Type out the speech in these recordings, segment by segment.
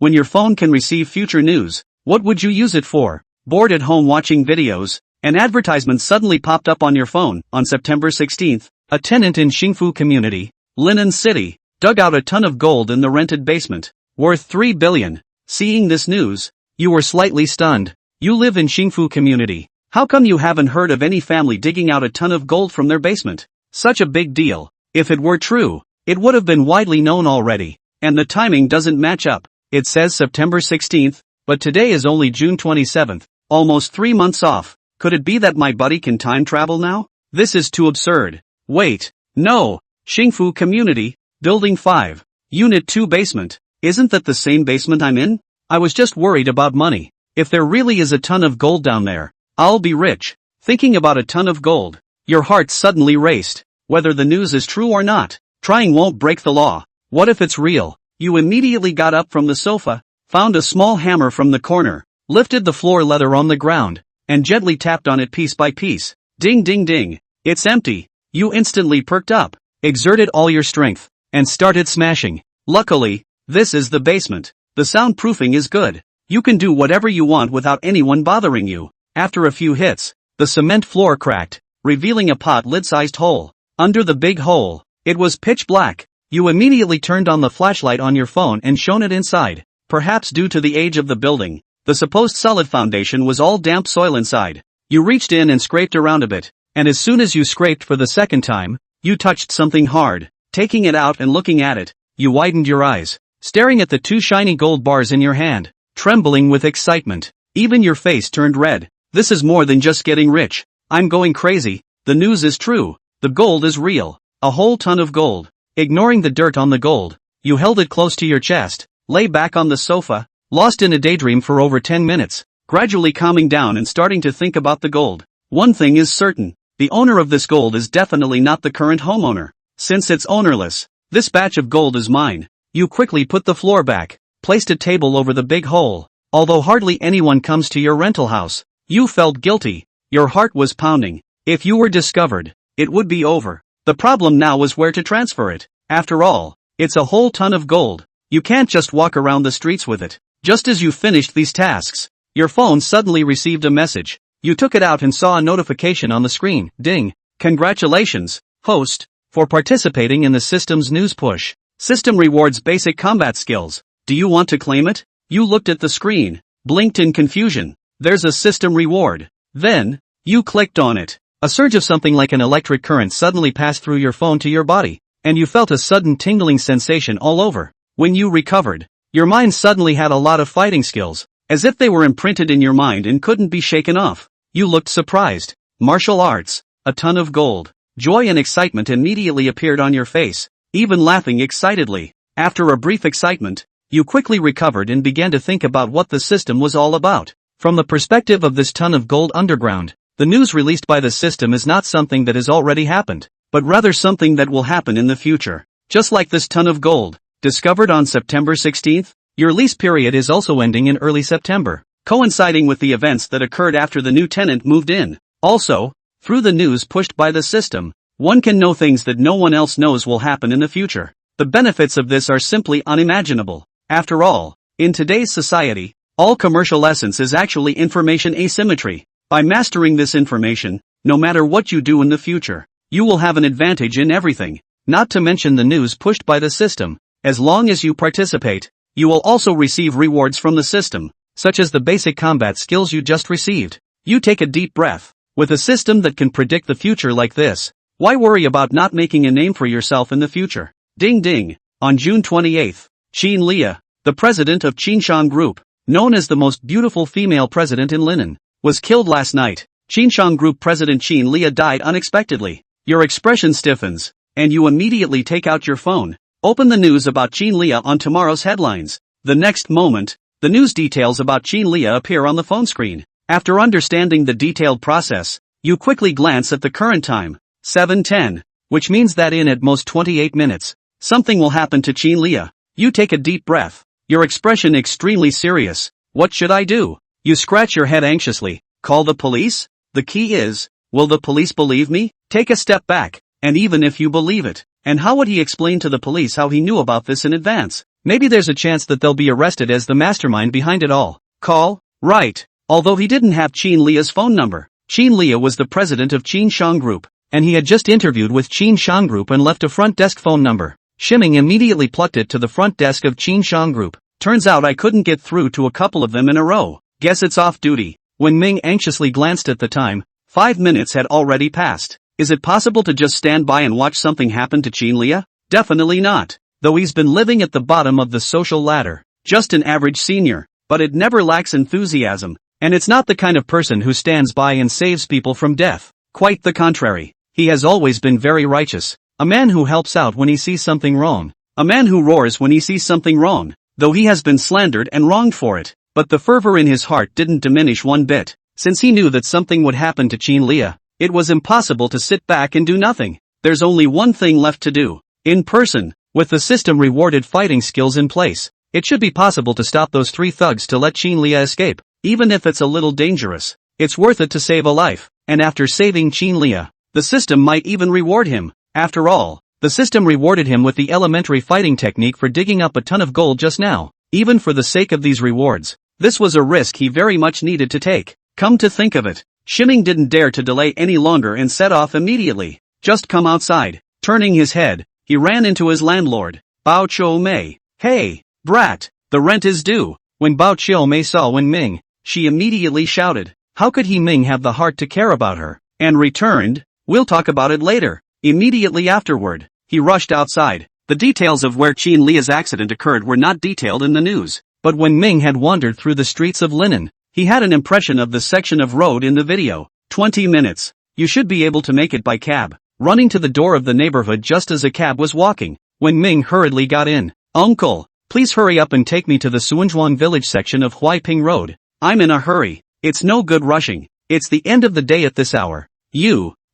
When your phone can receive future news, what would you use it for? Bored at home watching videos? An advertisement suddenly popped up on your phone. On September 16th, a tenant in Xingfu Community, Linan City, dug out a ton of gold in the rented basement, worth 3 billion. Seeing this news, you were slightly stunned. You live in Xingfu Community. How come you haven't heard of any family digging out a ton of gold from their basement? Such a big deal. If it were true, it would have been widely known already. And the timing doesn't match up. It says September 16th, but today is only June 27th, almost 3 months off. Could it be that my buddy can time travel now? This is too absurd. Wait, no. Xingfu Community, Building 5, Unit 2 basement. Isn't that the same basement I'm in? I was just worried about money. If there really is a ton of gold down there, I'll be rich. Thinking about a ton of gold, your heart suddenly raced. Whether the news is true or not, trying won't break the law. What if it's real? You immediately got up from the sofa, found a small hammer from the corner, lifted the floor leather on the ground, and gently tapped on it piece by piece. Ding ding ding. It's empty. You instantly perked up, exerted all your strength, and started smashing. Luckily, this is the basement. The soundproofing is good. You can do whatever you want without anyone bothering you. After a few hits, the cement floor cracked, revealing a pot lid-sized hole. Under the big hole, it was pitch black. You immediately turned on the flashlight on your phone and shone it inside. Perhaps due to the age of the building, the supposed solid foundation was all damp soil inside. You reached in and scraped around a bit, and as soon as you scraped for the second time, you touched something hard. Taking it out and looking at it, you widened your eyes, staring at the 2 shiny gold bars in your hand, trembling with excitement. Even your face turned red. This is more than just getting rich. I'm going crazy. The news is true. The gold is real. A whole ton of gold. Ignoring the dirt on the gold, you held it close to your chest, lay back on the sofa, lost in a daydream for over 10 minutes, gradually calming down and starting to think about the gold. One thing is certain, the owner of this gold is definitely not the current homeowner. Since it's ownerless, this batch of gold is mine. You quickly put the floor back, placed a table over the big hole. Although hardly anyone comes to your rental house, you felt guilty. Your heart was pounding. If you were discovered, it would be over. The problem now was where to transfer it. After all, it's a whole ton of gold. You can't just walk around the streets with it. Just as you finished these tasks, your phone suddenly received a message. You took it out and saw a notification on the screen. Ding. Congratulations, host, for participating in the system's news push. System rewards basic combat skills. Do you want to claim it? You looked at the screen, blinked in confusion. There's a system reward. Then, you clicked on it. A surge of something like an electric current suddenly passed through your phone to your body, and you felt a sudden tingling sensation all over. When you recovered, your mind suddenly had a lot of fighting skills, as if they were imprinted in your mind and couldn't be shaken off. You looked surprised. Martial arts, a ton of gold. Joy and excitement immediately appeared on your face, even laughing excitedly. After a brief excitement, you quickly recovered and began to think about what the system was all about. From the perspective of this ton of gold underground, the news released by the system is not something that has already happened, but rather something that will happen in the future. Just like this ton of gold, discovered on September 16th, your lease period is also ending in early September, coinciding with the events that occurred after the new tenant moved in. Also, through the news pushed by the system, one can know things that no one else knows will happen in the future. The benefits of this are simply unimaginable. After all, in today's society, all commercial essence is actually information asymmetry. By mastering this information, no matter what you do in the future, you will have an advantage in everything. Not to mention the news pushed by the system. As long as you participate, you will also receive rewards from the system, such as the basic combat skills you just received. You take a deep breath. With a system that can predict the future like this, why worry about not making a name for yourself in the future? Ding ding. On June 28th, Qin Lia, the president of Qinshan Group, known as the most beautiful female president in Linen, was killed last night. Qinshan Group President Qin Lia died unexpectedly. Your expression stiffens, and you immediately take out your phone. Open the news about Qin Lia on tomorrow's headlines. The next moment, the news details about Qin Lia appear on the phone screen. After understanding the detailed process, you quickly glance at the current time, 7:10, which means that in at most 28 minutes, something will happen to Qin Lia. You take a deep breath, your expression extremely serious. What should I do? You scratch your head anxiously. Call the police? The key is, will the police believe me? Take a step back, and even if you believe it, and how would he explain to the police how he knew about this in advance? Maybe there's a chance that they'll be arrested as the mastermind behind it all. Call? Right. Although he didn't have Qin Lia's phone number. Qin Lia was the president of Qin Shang Group, and he had just interviewed with Qin Shang Group and left a front desk phone number. Shiming immediately plucked it to the front desk of Qin Shang Group. Turns out I couldn't get through to a couple of them in a row. Guess it's off duty. When Ming anxiously glanced at the time, 5 minutes had already passed. Is it possible to just stand by and watch something happen to Qin Lia? Definitely not. Though he's been living at the bottom of the social ladder. Just an average senior. But it never lacks enthusiasm. And it's not the kind of person who stands by and saves people from death. Quite the contrary. He has always been very righteous. A man who helps out when he sees something wrong. A man who roars when he sees something wrong. Though he has been slandered and wronged for it. But the fervor in his heart didn't diminish one bit. Since he knew that something would happen to Qin Lia, it was impossible to sit back and do nothing. There's only one thing left to do. In person, with the system rewarded fighting skills in place, it should be possible to stop those 3 thugs to let Qin Lia escape. Even if it's a little dangerous, it's worth it to save a life. And after saving Qin Lia, the system might even reward him. After all, the system rewarded him with the elementary fighting technique for digging up a ton of gold just now. Even for the sake of these rewards, this was a risk he very much needed to take. Come to think of it, Shiming didn't dare to delay any longer and set off immediately. Just come outside. Turning his head, he ran into his landlord, Bao Chou Mei. Hey, brat, the rent is due. When Bao Chou Mei saw Wen Ming, she immediately shouted. How could he Ming have the heart to care about her? And returned, we'll talk about it later. Immediately afterward, he rushed outside. The details of where Qin Lia's accident occurred were not detailed in the news. But when Ming had wandered through the streets of Linen, he had an impression of the section of road in the video. 20 minutes. You should be able to make it by cab. Running to the door of the neighborhood just as a cab was walking, when Ming hurriedly got in. Uncle, please hurry up and take me to the Suanzhuan village section of Huaiping Road. I'm in a hurry. It's no good rushing. It's the end of the day at this hour.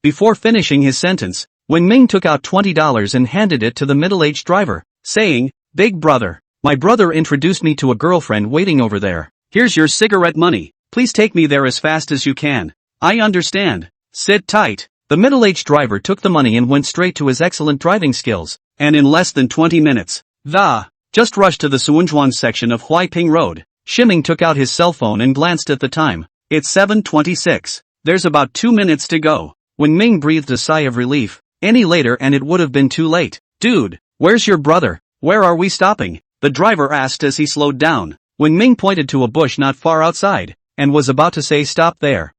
Before finishing his sentence, when Ming took out $20 and handed it to the middle-aged driver, saying, Big brother, my brother introduced me to a girlfriend waiting over there. Here's your cigarette money. Please take me there as fast as you can. I understand. Sit tight. The middle-aged driver took the money and went straight to his excellent driving skills, and in less than 20 minutes, just rushed to the Suanzhuan section of Huaiping Road. Shiming took out his cell phone and glanced at the time. It's 7:26. There's about 2 minutes to go. When Ming breathed a sigh of relief, any later and it would have been too late. Dude, where's your brother? Where are we stopping? The driver asked as he slowed down. When Ming pointed to a bush not far outside, and was about to say stop there,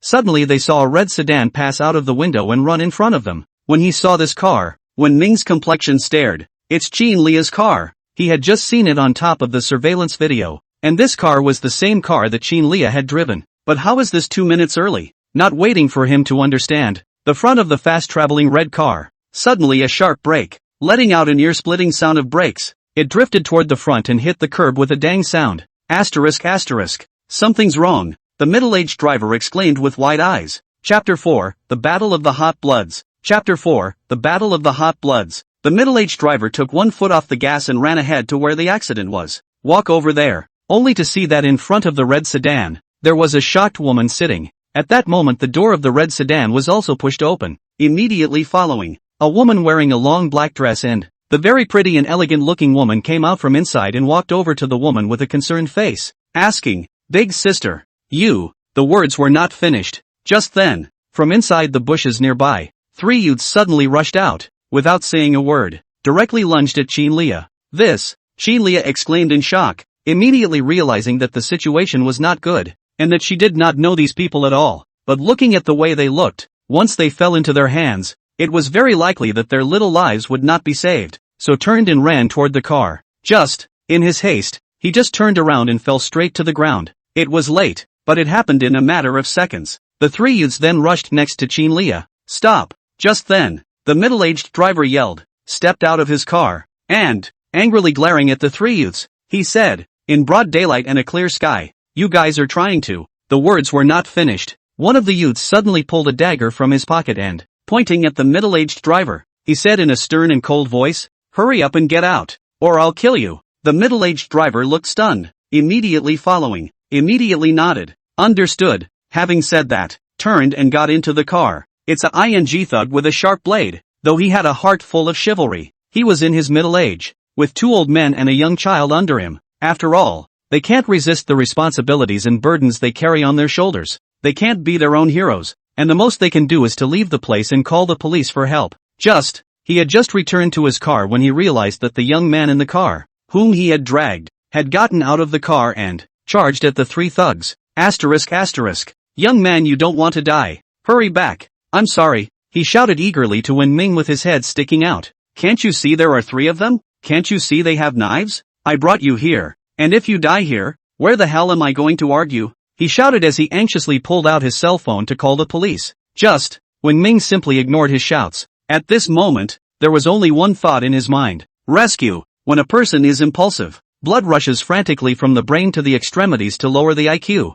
suddenly they saw a red sedan pass out of the window and run in front of them. When he saw this car, when Ming's complexion stared, it's Qin Lia's car. He had just seen it on top of the surveillance video, and this car was the same car that Qin Lia had driven. But how is this 2 minutes early? Not waiting for him to understand, the front of the fast-traveling red car, suddenly a sharp brake, letting out an ear-splitting sound of brakes. It drifted toward the front and hit the curb with a dang sound. Asterisk. Something's wrong, the middle-aged driver exclaimed with wide eyes. Chapter 4, The Battle of the Hot Bloods. Chapter 4, The Battle of the Hot Bloods. The middle-aged driver took one foot off the gas and ran ahead to where the accident was. Walk over there, only to see that in front of the red sedan, there was a shocked woman sitting. At that moment the door of the red sedan was also pushed open, immediately following, a woman wearing a long black dress and, the very pretty and elegant-looking woman came out from inside and walked over to the woman with a concerned face, asking, Big sister, the words were not finished. Just then, from inside the bushes nearby, 3 youths suddenly rushed out, without saying a word, directly lunged at Qin Lia. Qin Lia exclaimed in shock, immediately realizing that the situation was not good, and that she did not know these people at all. But looking at the way they looked, once they fell into their hands, it was very likely that their little lives would not be saved, so turned and ran toward the car. In his haste, he just turned around and fell straight to the ground. It was late, but it happened in a matter of seconds. The 3 youths then rushed next to Qin Lia. Stop! Just then, the middle-aged driver yelled, stepped out of his car, and, angrily glaring at the 3 youths, he said, in broad daylight and a clear sky, you guys are trying to. The words were not finished. One of the youths suddenly pulled a dagger from his pocket and, pointing at the middle-aged driver, he said in a stern and cold voice, hurry up and get out, or I'll kill you. The middle-aged driver looked stunned, immediately immediately nodded, understood, having said that, turned and got into the car. It's a ing thug with a sharp blade, though he had a heart full of chivalry. He was in his middle age, with 2 old men and a young child under him. After all, they can't resist the responsibilities and burdens they carry on their shoulders. They can't be their own heroes, and the most they can do is to leave the place and call the police for help. He had just returned to his car when he realized that the young man in the car, whom he had dragged, had gotten out of the car and charged at the 3 thugs. Young man, you don't want to die. Hurry back. I'm sorry, he shouted eagerly to Wen Ming with his head sticking out. Can't you see there are 3 of them? Can't you see they have knives? I brought you here, and if you die here, where the hell am I going to argue? He shouted as he anxiously pulled out his cell phone to call the police. Wen Ming simply ignored his shouts. At this moment, there was only one thought in his mind. Rescue. When a person is impulsive, blood rushes frantically from the brain to the extremities to lower the IQ.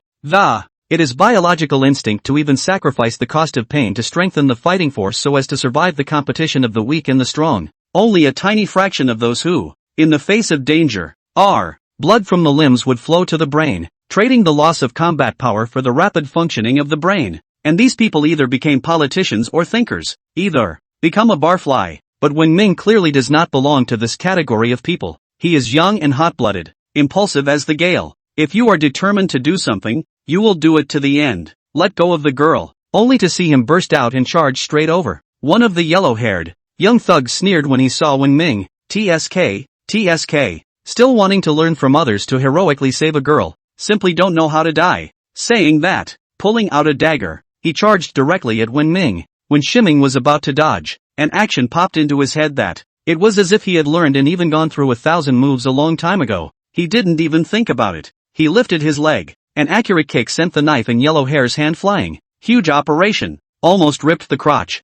It is biological instinct to even sacrifice the cost of pain to strengthen the fighting force so as to survive the competition of the weak and the strong. Only a tiny fraction of those who, in the face of danger, are. Blood from the limbs would flow to the brain, trading the loss of combat power for the rapid functioning of the brain. And these people either became politicians or thinkers, either become a barfly. But Wen Ming clearly does not belong to this category of people. He is young and hot-blooded, impulsive as the gale. If you are determined to do something, you will do it to the end. Let go of the girl, only to see him burst out and charge straight over. One of the yellow-haired young thugs sneered when he saw Wen Ming. TSK, still wanting to learn from others to heroically save a girl, simply don't know how to die. Saying that, pulling out a dagger, he charged directly at Wen Ming. When Shiming was about to dodge, an action popped into his head that, it was as if he had learned and even gone through 1,000 moves a long time ago. He didn't even think about it. He lifted his leg. An accurate kick sent the knife in Yellow Hair's hand flying. Huge operation. Almost ripped the crotch.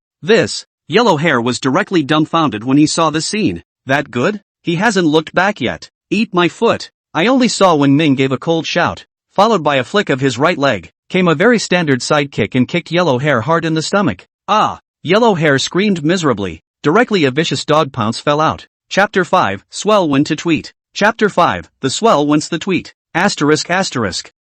Yellow Hair was directly dumbfounded when he saw the scene. That good? He hasn't looked back yet. Eat my foot. I only saw when Ming gave a cold shout, followed by a flick of his right leg, came a very standard side kick and kicked Yellow Hair hard in the stomach. Yellow Hair screamed miserably. Directly a vicious dog pounce fell out. Chapter 5, Swell went to tweet. Chapter 5, The Swell wants the tweet.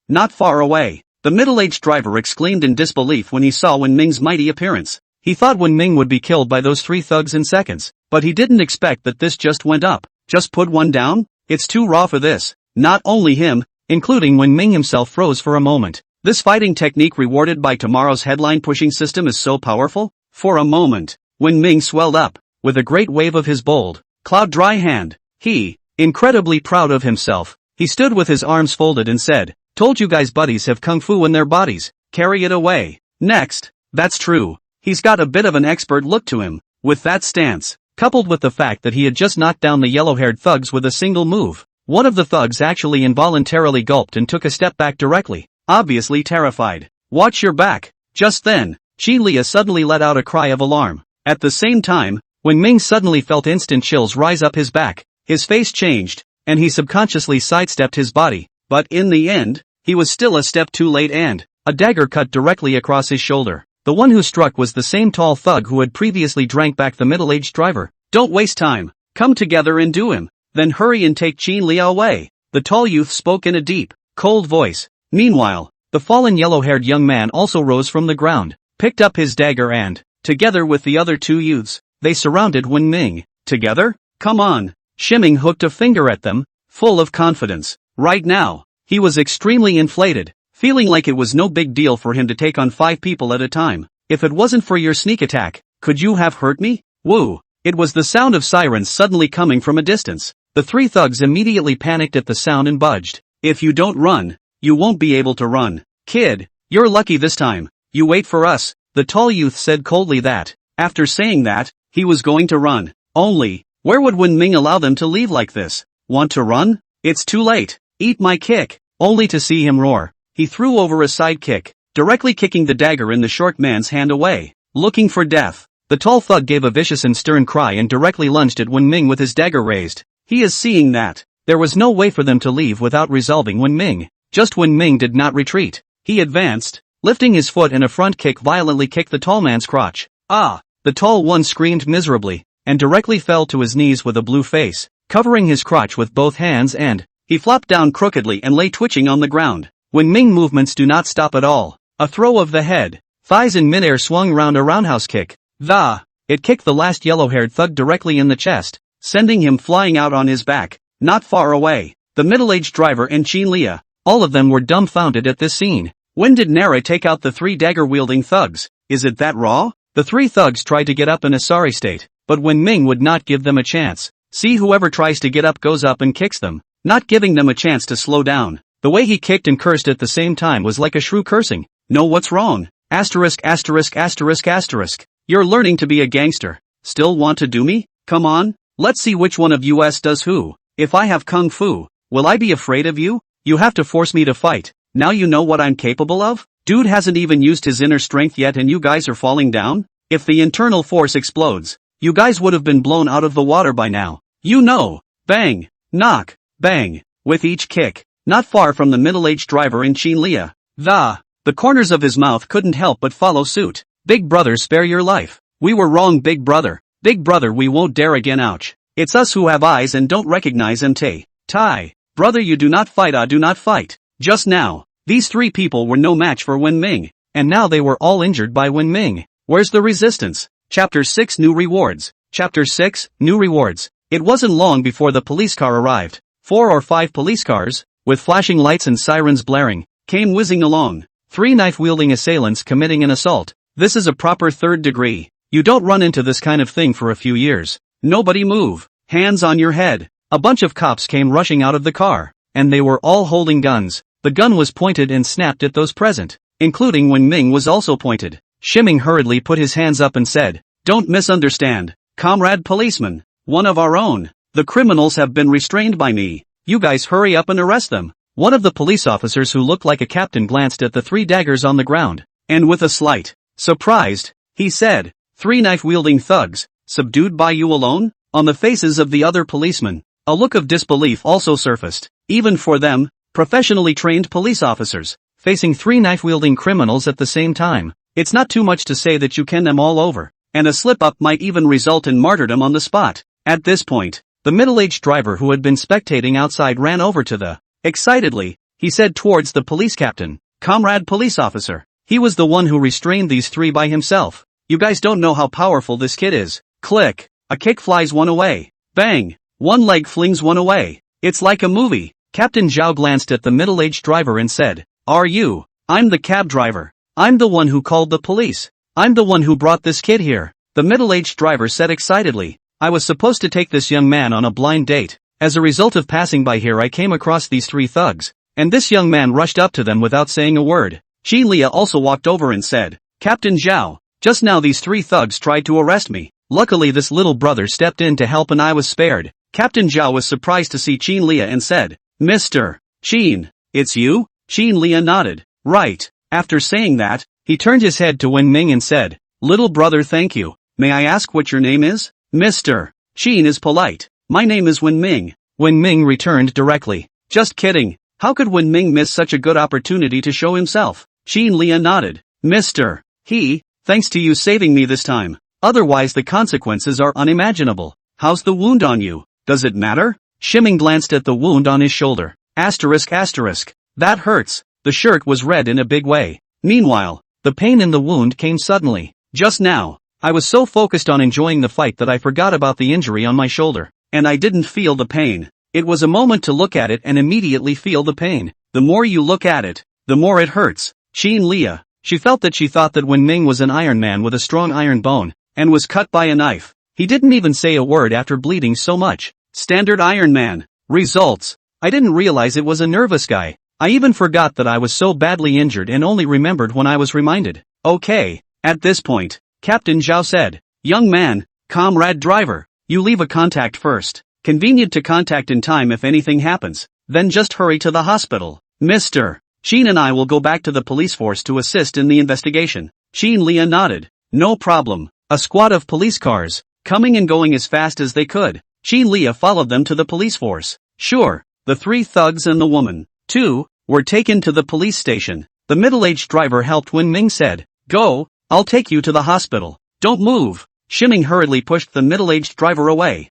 Not far away. The middle-aged driver exclaimed in disbelief when he saw Wen Ming's mighty appearance. He thought Wen Ming would be killed by those 3 thugs in seconds, but he didn't expect that this just went up. Just put one down? It's too raw for this. Not only him, including Wen Ming himself froze for a moment. This fighting technique rewarded by tomorrow's headline-pushing system is so powerful? For a moment, Wen Ming swelled up, with a great wave of his bold, cloud-dry hand. He, incredibly proud of himself, he stood with his arms folded and said, "Told you guys buddies have kung fu in their bodies, carry it away." Next, that's true. He's got a bit of an expert look to him. With that stance, coupled with the fact that he had just knocked down the yellow-haired thugs with a single move, one of the thugs actually involuntarily gulped and took a step back directly, obviously terrified. "Watch your back." Just then, Chi Lia suddenly let out a cry of alarm. At the same time, Wen Ming suddenly felt instant chills rise up his back. His face changed, and he subconsciously sidestepped his body, but in the end, he was still a step too late and a dagger cut directly across his shoulder. The one who struck was the same tall thug who had previously drank back the middle-aged driver. "Don't waste time. Come together and do him. Then hurry and take Chi Lia away," the tall youth spoke in a deep, cold voice. Meanwhile, the fallen yellow-haired young man also rose from the ground, picked up his dagger and, together with the other 2 youths, they surrounded Wen Ming. Together? Come on. Shiming hooked a finger at them, full of confidence. Right now, he was extremely inflated, feeling like it was no big deal for him to take on 5 people at a time. "If it wasn't for your sneak attack, could you have hurt me?" Woo! It was the sound of sirens suddenly coming from a distance. The 3 thugs immediately panicked at the sound and budged. "If you don't run, you won't be able to run. Kid, you're lucky this time. You wait for us," the tall youth said coldly that, after saying that, he was going to run. Only, where would Wen Ming allow them to leave like this? "Want to run? It's too late. Eat my kick." Only to see him roar. He threw over a side kick, directly kicking the dagger in the short man's hand away. Looking for death. The tall thug gave a vicious and stern cry and directly lunged at Wen Ming with his dagger raised. He is seeing that there was no way for them to leave without resolving Wen Ming. Just Wen Ming did not retreat. He advanced, lifting his foot and a front kick violently kicked the tall man's crotch. The tall one screamed miserably, and directly fell to his knees with a blue face, covering his crotch with both hands and, he flopped down crookedly and lay twitching on the ground. Wen Ming movements do not stop at all. A throw of the head, thighs in midair swung round a roundhouse kick. It kicked the last yellow-haired thug directly in the chest, sending him flying out on his back. Not far away, the middle-aged driver and Chin Lia, all of them were dumbfounded at this scene. When did Nara take out the 3 dagger-wielding thugs? Is it that raw? The 3 thugs tried to get up in a sorry state, but Wen Ming would not give them a chance. See, whoever tries to get up goes up and kicks them, not giving them a chance to slow down. The way he kicked and cursed at the same time was like a shrew cursing. No, what's wrong? Asterisk asterisk asterisk asterisk. You're learning to be a gangster. Still want to do me? Come on, let's see which one of us does who. If I have kung fu, will I be afraid of you? You have to force me to fight. Now you know what I'm capable of? Dude hasn't even used his inner strength yet and you guys are falling down? If the internal force explodes, you guys would have been blown out of the water by now. You know. Bang. Knock. Bang. With each kick. Not far from the middle-aged driver in Chin Lia. The corners of his mouth couldn't help but follow suit. Big brother, spare your life. We were wrong, big brother. Big brother, we won't dare again, ouch. It's us who have eyes and don't recognize MT. Tai. Brother, you do not fight, do not fight. Just now, these 3 people were no match for Wen Ming, and now they were all injured by Wen Ming. Where's the resistance? Chapter 6 New Rewards. Chapter 6 New Rewards. It wasn't long before the police car arrived. 4 or 5 police cars, with flashing lights and sirens blaring, came whizzing along. 3 knife-wielding assailants committing an assault. This is a proper 3rd degree. You don't run into this kind of thing for a few years. Nobody move. Hands on your head. A bunch of cops came rushing out of the car, and they were all holding guns. The gun was pointed and snapped at those present, including Wen Ming was also pointed. Shiming hurriedly put his hands up and said, "Don't misunderstand, comrade policeman, one of our own. The criminals have been restrained by me. You guys hurry up and arrest them." One of the police officers who looked like a captain glanced at the 3 daggers on the ground, and with a slight, surprised, he said, 3 knife-wielding thugs, subdued by you alone? On the faces of the other policemen, a look of disbelief also surfaced. Even for them, professionally trained police officers, facing 3 knife-wielding criminals at the same time, it's not too much to say that you can them all over, and a slip-up might even result in martyrdom on the spot. At this point, the middle-aged driver who had been spectating outside ran over to the excitedly, he said towards the police captain, "Comrade police officer." He was the one who restrained these 3 by himself. "You guys don't know how powerful this kid is." Click. A kick flies one away. Bang. One leg flings one away. It's like a movie. Captain Zhao glanced at the middle-aged driver and said, "Are you?" "I'm the cab driver. I'm the one who called the police. I'm the one who brought this kid here." The middle-aged driver said excitedly, "I was supposed to take this young man on a blind date. As a result of passing by here I came across these 3 thugs, and this young man rushed up to them without saying a word." Chin Lia also walked over and said, "Captain Zhao, just now these 3 thugs tried to arrest me. Luckily this little brother stepped in to help and I was spared." Captain Zhao was surprised to see Chin Lia and said, "Mr. Chin, it's you?" Chin Lia nodded. "Right." After saying that, he turned his head to Wen Ming and said, "Little brother, thank you. May I ask what your name is?" "Mr. Chin is polite. My name is Wen Ming." Wen Ming returned directly. "Just kidding. How could Wen Ming miss such a good opportunity to show himself?" Chin Lia nodded. "Mr. He, thanks to you saving me this time. Otherwise the consequences are unimaginable. How's the wound on you? Does it matter?" Shiming glanced at the wound on his shoulder. Asterisk asterisk. "That hurts." The shirt was red in a big way. Meanwhile, the pain in the wound came suddenly. "Just now, I was so focused on enjoying the fight that I forgot about the injury on my shoulder, and I didn't feel the pain. It was a moment to look at it and immediately feel the pain. The more you look at it, the more it hurts." Chin Lia, she thought that Wen Ming was an Iron Man with a strong iron bone, and was cut by a knife. He didn't even say a word after bleeding so much. Standard Iron Man. Results. I didn't realize it was a nervous guy. I even forgot that I was so badly injured and only remembered when I was reminded. "Okay." At this point, Captain Zhao said, "Young man, comrade driver, you leave a contact first. Convenient to contact in time if anything happens. Then just hurry to the hospital. Mr. Chin and I will go back to the police force to assist in the investigation." Chin Lia nodded. "No problem." A squad of police cars, coming and going as fast as they could. Chin Lia followed them to the police force. Sure, the 3 thugs and the woman, too, were taken to the police station. The middle-aged driver helped Wen Ming said, "Go, I'll take you to the hospital. Don't move." Shiming hurriedly pushed the middle-aged driver away.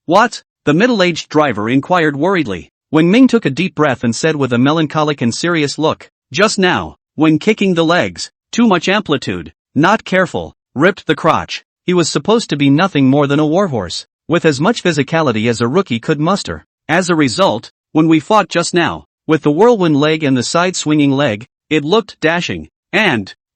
What? The middle-aged driver inquired worriedly. Wen Ming took a deep breath and said with a melancholic and serious look, "Just now, when kicking the legs, too much amplitude, not careful, ripped the crotch." He was supposed to be nothing more than a warhorse. with as much physicality as a rookie could muster. As a result, when we fought just now, with the whirlwind leg and the side-swinging leg, it looked dashing.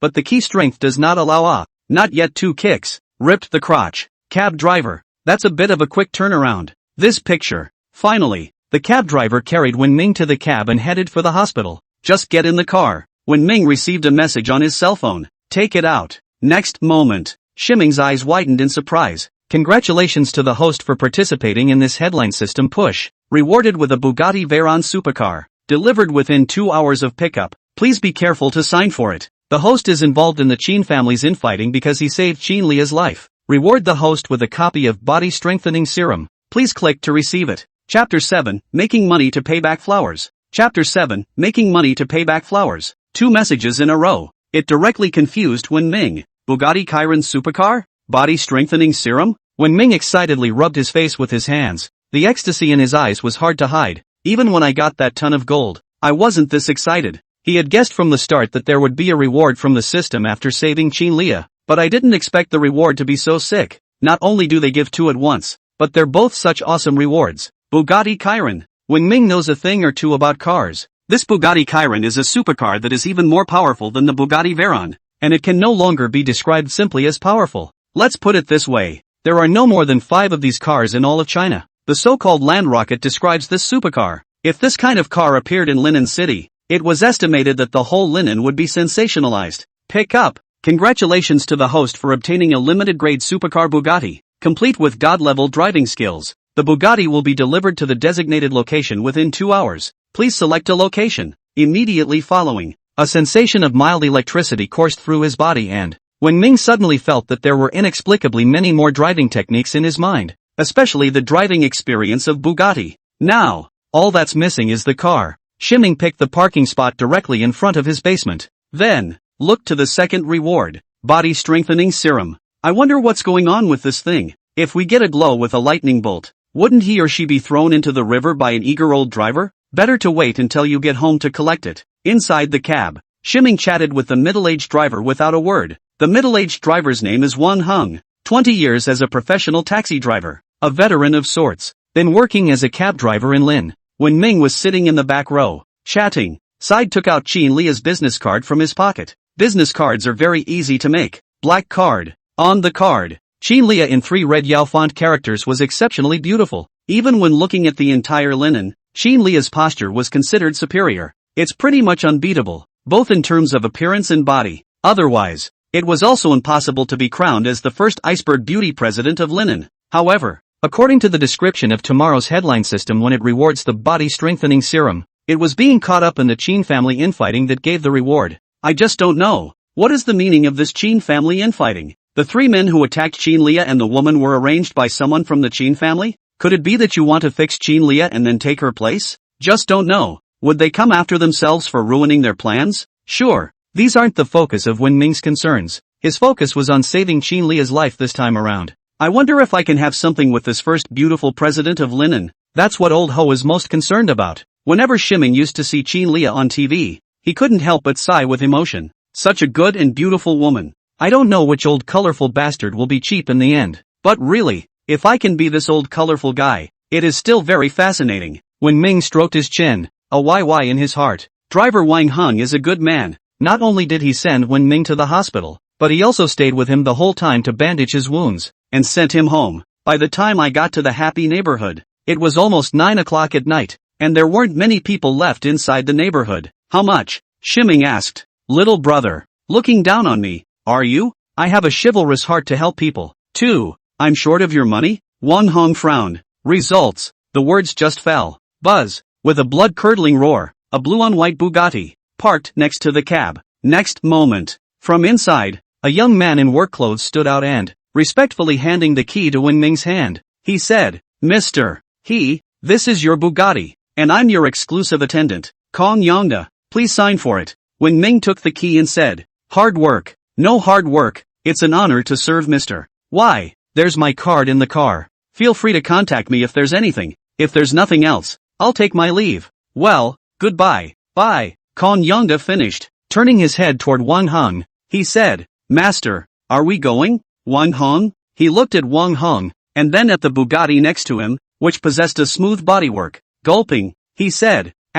But the key strength does not allow not yet 2 kicks, ripped the crotch. Cab driver, that's a bit of a quick turnaround. This picture. Finally, the cab driver carried Wen Ming to the cab and headed for the hospital. Just get in the car. Wen Ming received a message on his cell phone. Take it out. Next moment, Shiming's eyes widened in surprise. Congratulations to the host for participating in this headline system push. Rewarded with a Bugatti Veyron supercar. Delivered within 2 hours of pickup. Please be careful to sign for it. The host is involved in the Qin family's infighting because he saved Qin Lia's life. Reward the host with a copy of Body Strengthening Serum. Please click to receive it. Chapter 7, Making Money to Pay Back Flowers. Chapter 7, Making Money to Pay Back Flowers. 2 messages in a row. It directly confused Wen Ming. Bugatti Chiron supercar? Body strengthening serum? Wen Ming excitedly rubbed his face with his hands. The ecstasy in his eyes was hard to hide. Even when I got that ton of gold, I wasn't this excited. He had guessed from the start that there would be a reward from the system after saving Qin Lia, but I didn't expect the reward to be so sick. Not only do they give 2 at once, but they're both such awesome rewards. Bugatti Chiron. Wen Ming knows a thing or two about cars. This Bugatti Chiron is a supercar that is even more powerful than the Bugatti Veyron, and it can no longer be described simply as powerful. Let's put it this way. There are no more than 5 of these cars in all of China. The so-called land rocket describes this supercar. If this kind of car appeared in Linen City, it was estimated that the whole Linen would be sensationalized. Pick up. Congratulations to the host for obtaining a limited-grade supercar Bugatti, complete with God-level driving skills. The Bugatti will be delivered to the designated location within 2 hours. Please select a location. Immediately following, a sensation of mild electricity coursed through his body and Wen Ming suddenly felt that there were inexplicably many more driving techniques in his mind, especially the driving experience of Bugatti. Now, all that's missing is the car. Shiming picked the parking spot directly in front of his basement. Then, looked to the second reward, Body Strengthening Serum. I wonder what's going on with this thing. If we get a glow with a lightning bolt, wouldn't he or she be thrown into the river by an eager old driver? Better to wait until you get home to collect it. Inside the cab, Shiming chatted with the middle-aged driver without a word. The middle-aged driver's name is Wang Heng. 20 years as a professional taxi driver. A veteran of sorts. Been working as a cab driver in Lin. Wen Ming was sitting in the back row, chatting. Side took out Qin Lia's business card from his pocket. Business cards are very easy to make. Black card. On the card, Qin Lia in 3 red Yao font characters was exceptionally beautiful. Even when looking at the entire Linen, Qin Lia's posture was considered superior. It's pretty much unbeatable, both in terms of appearance and body. Otherwise, it was also impossible to be crowned as the first iceberg beauty president of Linen. However, according to the description of tomorrow's headline system, when it rewards the body strengthening serum, it was being caught up in the Qin family infighting that gave the reward. I just don't know. What is the meaning of this Qin family infighting? The 3 men who attacked Qin Lia and the woman were arranged by someone from the Qin family? Could it be that you want to fix Qin Lia and then take her place? Just don't know. Would they come after themselves for ruining their plans? Sure, these aren't the focus of Wen Ming's concerns. His focus was on saving Qin Lia's life this time around. I wonder if I can have something with this first beautiful president of Linen. That's what old Ho is most concerned about. Whenever Shiming used to see Qin Lia on TV, he couldn't help but sigh with emotion. Such a good and beautiful woman. I don't know which old colorful bastard will be cheap in the end. But really, if I can be this old colorful guy, it is still very fascinating. Wen Ming stroked his chin, a YY in his heart. Driver Wang Heng is a good man. Not only did he send Wen Ming to the hospital, but he also stayed with him the whole time to bandage his wounds, and sent him home. By the time I got to the happy neighborhood, it was almost 9 o'clock at night, and there weren't many people left inside the neighborhood. How much? Shiming asked. Little brother, looking down on me, are you? I have a chivalrous heart to help people. 2. I'm short of your money? Wang Heng frowned. Results. The words just fell. Buzz. With a blood-curdling roar, a blue-on-white Bugatti parked next to the cab. Next moment, from inside, a young man in work clothes stood out and, respectfully handing the key to Wen Ming's hand, he said, Mr. This is your Bugatti, and I'm your exclusive attendant, Kong Yongda. Please sign for it. Wen Ming took the key and said, hard work. No hard work, it's an honor to serve Mr. Why, there's my card in the car. Feel free to contact me if there's anything. If there's nothing else, I'll take my leave. Well, goodbye. Bye. Kong Yongda finished. Turning his head toward Wang Heng, he said, Master, are we going? Wang Heng? He looked at Wang Heng, and then at the Bugatti next to him, which possessed a smooth bodywork. Gulping, he said, ***,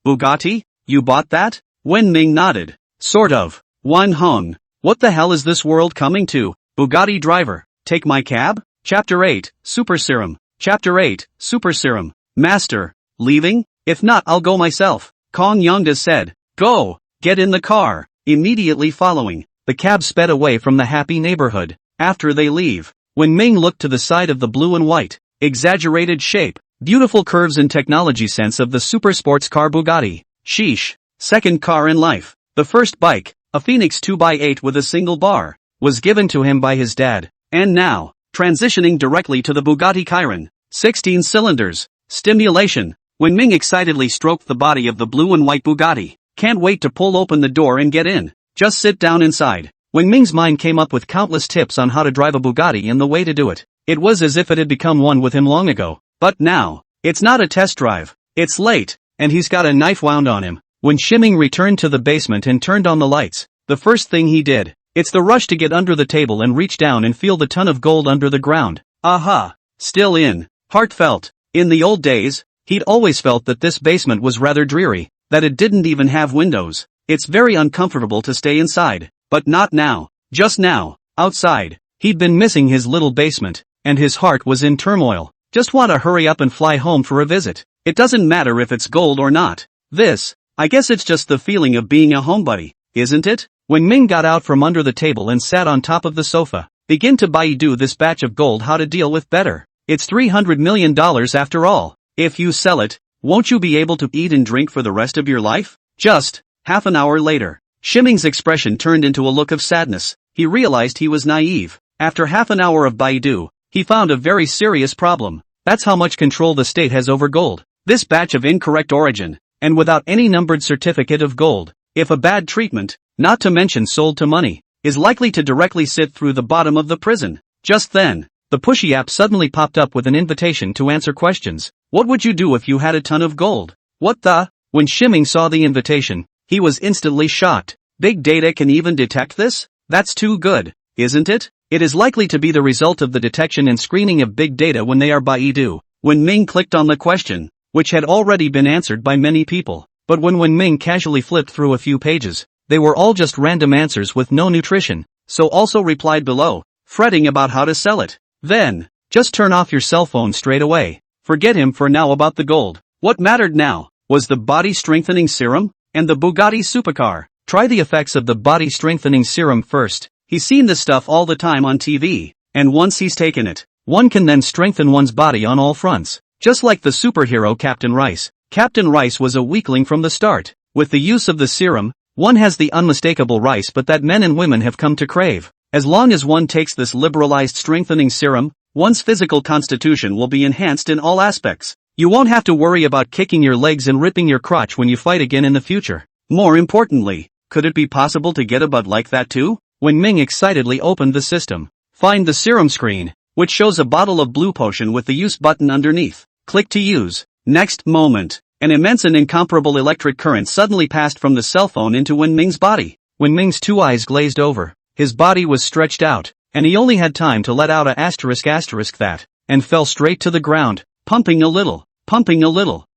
Bugatti? You bought that? Wen Ming nodded. Sort of. Wan Hong. What the hell is this world coming to? Bugatti driver, take my cab? Chapter 8, Super Serum. Chapter 8, Super Serum. Master, leaving? If not, I'll go myself. Kong Yongda said. Go, get in the car. Immediately following, the cab sped away from the happy neighborhood. After they leave, Wen Ming looked to the side of the blue and white, exaggerated shape, beautiful curves and technology sense of the super sports car Bugatti. Sheesh. Second car in life. The first bike, a Phoenix 2x8 with a single bar, was given to him by his dad. And now, transitioning directly to the Bugatti Chiron. 16 cylinders. Stimulation. Wen Ming excitedly stroked the body of the blue and white Bugatti. Can't wait to pull open the door and get in. Just sit down inside. Wen Ming's mind came up with countless tips on how to drive a Bugatti and the way to do it. It was as if it had become one with him long ago. But now, it's not a test drive. It's late, and he's got a knife wound on him. When Shiming returned to the basement and turned on the lights, the first thing he did, it's the rush to get under the table and reach down and feel the ton of gold under the ground. Aha! Still in. Heartfelt. In the old days, he'd always felt that this basement was rather dreary, that it didn't even have windows. It's very uncomfortable to stay inside. But not now. Just now, outside, he'd been missing his little basement, and his heart was in turmoil. Just want to hurry up and fly home for a visit. It doesn't matter if it's gold or not. I guess it's just the feeling of being a homebody, isn't it? When Ming got out from under the table and sat on top of the sofa, begin to Baidu this batch of gold how to deal with better. It's $300 million after all. If you sell it, won't you be able to eat and drink for the rest of your life? Just, half an hour later, Shiming's expression turned into a look of sadness. He realized he was naive. After half an hour of Baidu, he found a very serious problem. That's how much control the state has over gold. This batch of incorrect origin, and without any numbered certificate of gold, if a bad treatment, not to mention sold to money, is likely to directly sit through the bottom of the prison. Just then, the pushy app suddenly popped up with an invitation to answer questions. What would you do if you had a ton of gold? What the? When Shiming saw the invitation, he was instantly shocked. Big data can even detect this? That's too good, isn't it? It is likely to be the result of the detection and screening of big data when they are Baidu. When Ming clicked on the question, which had already been answered by many people, but when Ming casually flipped through a few pages, they were all just random answers with no nutrition, so also replied below, fretting about how to sell it. Then, just turn off your cell phone straight away. Forget him for now about the gold. What mattered now was the body strengthening serum and the Bugatti supercar. Try the effects of the body strengthening serum first. He's seen this stuff all the time on TV, and once he's taken it, one can then strengthen one's body on all fronts. Just like the superhero Captain Rice. Captain Rice was a weakling from the start. With the use of the serum, one has the unmistakable rice but that men and women have come to crave. As long as one takes this liberalized strengthening serum, one's physical constitution will be enhanced in all aspects. You won't have to worry about kicking your legs and ripping your crotch when you fight again in the future. More importantly, could it be possible to get a bud like that too? When Ming excitedly opened the system, find the serum screen, which shows a bottle of blue potion with the use button underneath. Click to use. Next moment, an immense and incomparable electric current suddenly passed from the cell phone into Wen Ming's body. Wen Ming's two eyes glazed over, his body was stretched out, and he only had time to let out a asterisk that, and fell straight to the ground, pumping a little.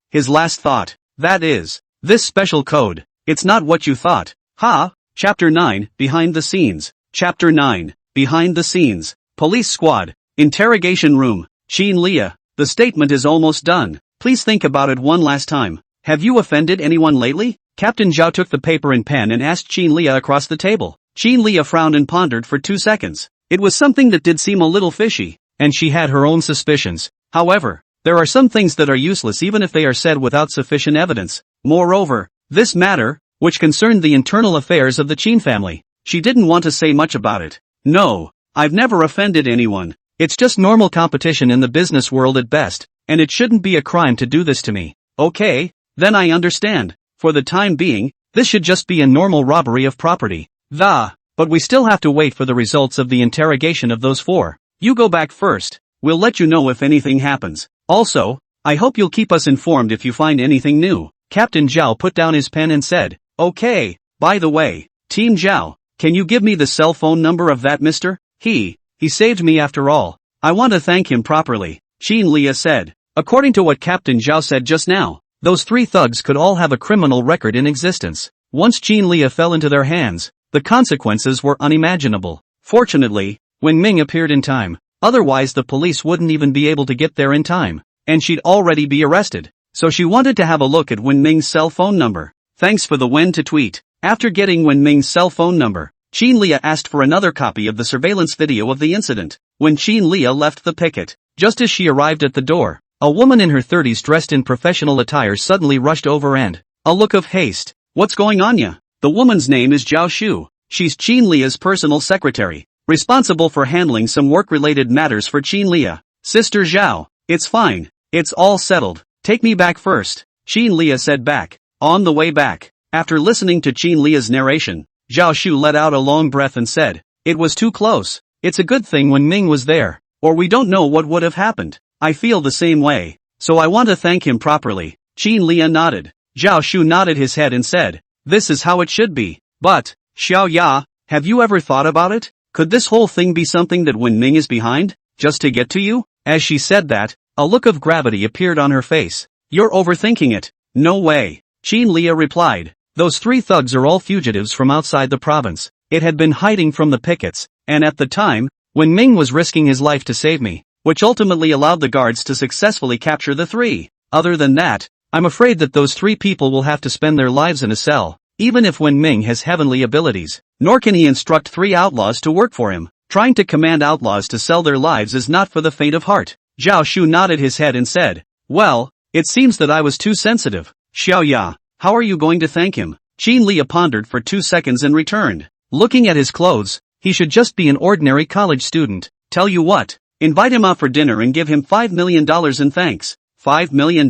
His last thought, that is, this special code, it's not what you thought. Ha! Chapter 9, Behind the Scenes. Chapter 9, Behind the Scenes. Police Squad. Interrogation Room. Qin Leah. The statement is almost done. Please think about it one last time. Have you offended anyone lately? Captain Zhao took the paper and pen and asked Qin Leah across the table. Qin Leah frowned and pondered for 2 seconds. It was something that did seem a little fishy, and she had her own suspicions. However, there are some things that are useless even if they are said without sufficient evidence. Moreover, this matter, which concerned the internal affairs of the Qin family, she didn't want to say much about it. No, I've never offended anyone. It's just normal competition in the business world at best, and it shouldn't be a crime to do this to me. Okay, then I understand. For the time being, this should just be a normal robbery of property. But we still have to wait for the results of the interrogation of those 4. You go back first. We'll let you know if anything happens. Also, I hope you'll keep us informed if you find anything new. Captain Zhao put down his pen and said, okay, by the way, Team Zhao, can you give me the cell phone number of that mister? He saved me after all. I want to thank him properly, Qin Lia said. According to what Captain Zhao said just now, those three thugs could all have a criminal record in existence. Once Qin Lia fell into their hands, the consequences were unimaginable. Fortunately, Wen Ming appeared in time, otherwise the police wouldn't even be able to get there in time, and she'd already be arrested. So she wanted to have a look at Wen Ming's cell phone number. Thanks for the Wen to tweet. After getting Wen Ming's cell phone number, Qin Lia asked for another copy of the surveillance video of the incident. When Qin Lia left the picket, just as she arrived at the door, a woman in her 30s dressed in professional attire suddenly rushed over and, a look of haste. What's going on ya? The woman's name is Zhao Shu. She's Qin Lia's personal secretary, responsible for handling some work-related matters for Qin Lia. Sister Zhao, it's fine. It's all settled. Take me back first, Qin Lia said back. On the way back, after listening to Qin Lia's narration, Zhao Shu let out a long breath and said, it was too close. It's a good thing Wen Ming was there, or we don't know what would have happened. I feel the same way, so I want to thank him properly. Qin Lia nodded. Zhao Shu nodded his head and said, this is how it should be. But, Xiao Ya, have you ever thought about it? Could this whole thing be something that Wen Ming is behind, just to get to you? As she said that, a look of gravity appeared on her face. You're overthinking it. No way. Qin Lia replied. Those three thugs are all fugitives from outside the province. It had been hiding from the pickets, and at the time, Wen Ming was risking his life to save me, which ultimately allowed the guards to successfully capture the three. Other than that, I'm afraid that those three people will have to spend their lives in a cell, even if Wen Ming has heavenly abilities. Nor can he instruct three outlaws to work for him. Trying to command outlaws to sell their lives is not for the faint of heart. Zhao Shu nodded his head and said, well, it seems that I was too sensitive. Xiao Ya, how are you going to thank him? Qin Lia pondered for 2 seconds and returned. Looking at his clothes, he should just be an ordinary college student. Tell you what, invite him out for dinner and give him $5 million in thanks. $5 million?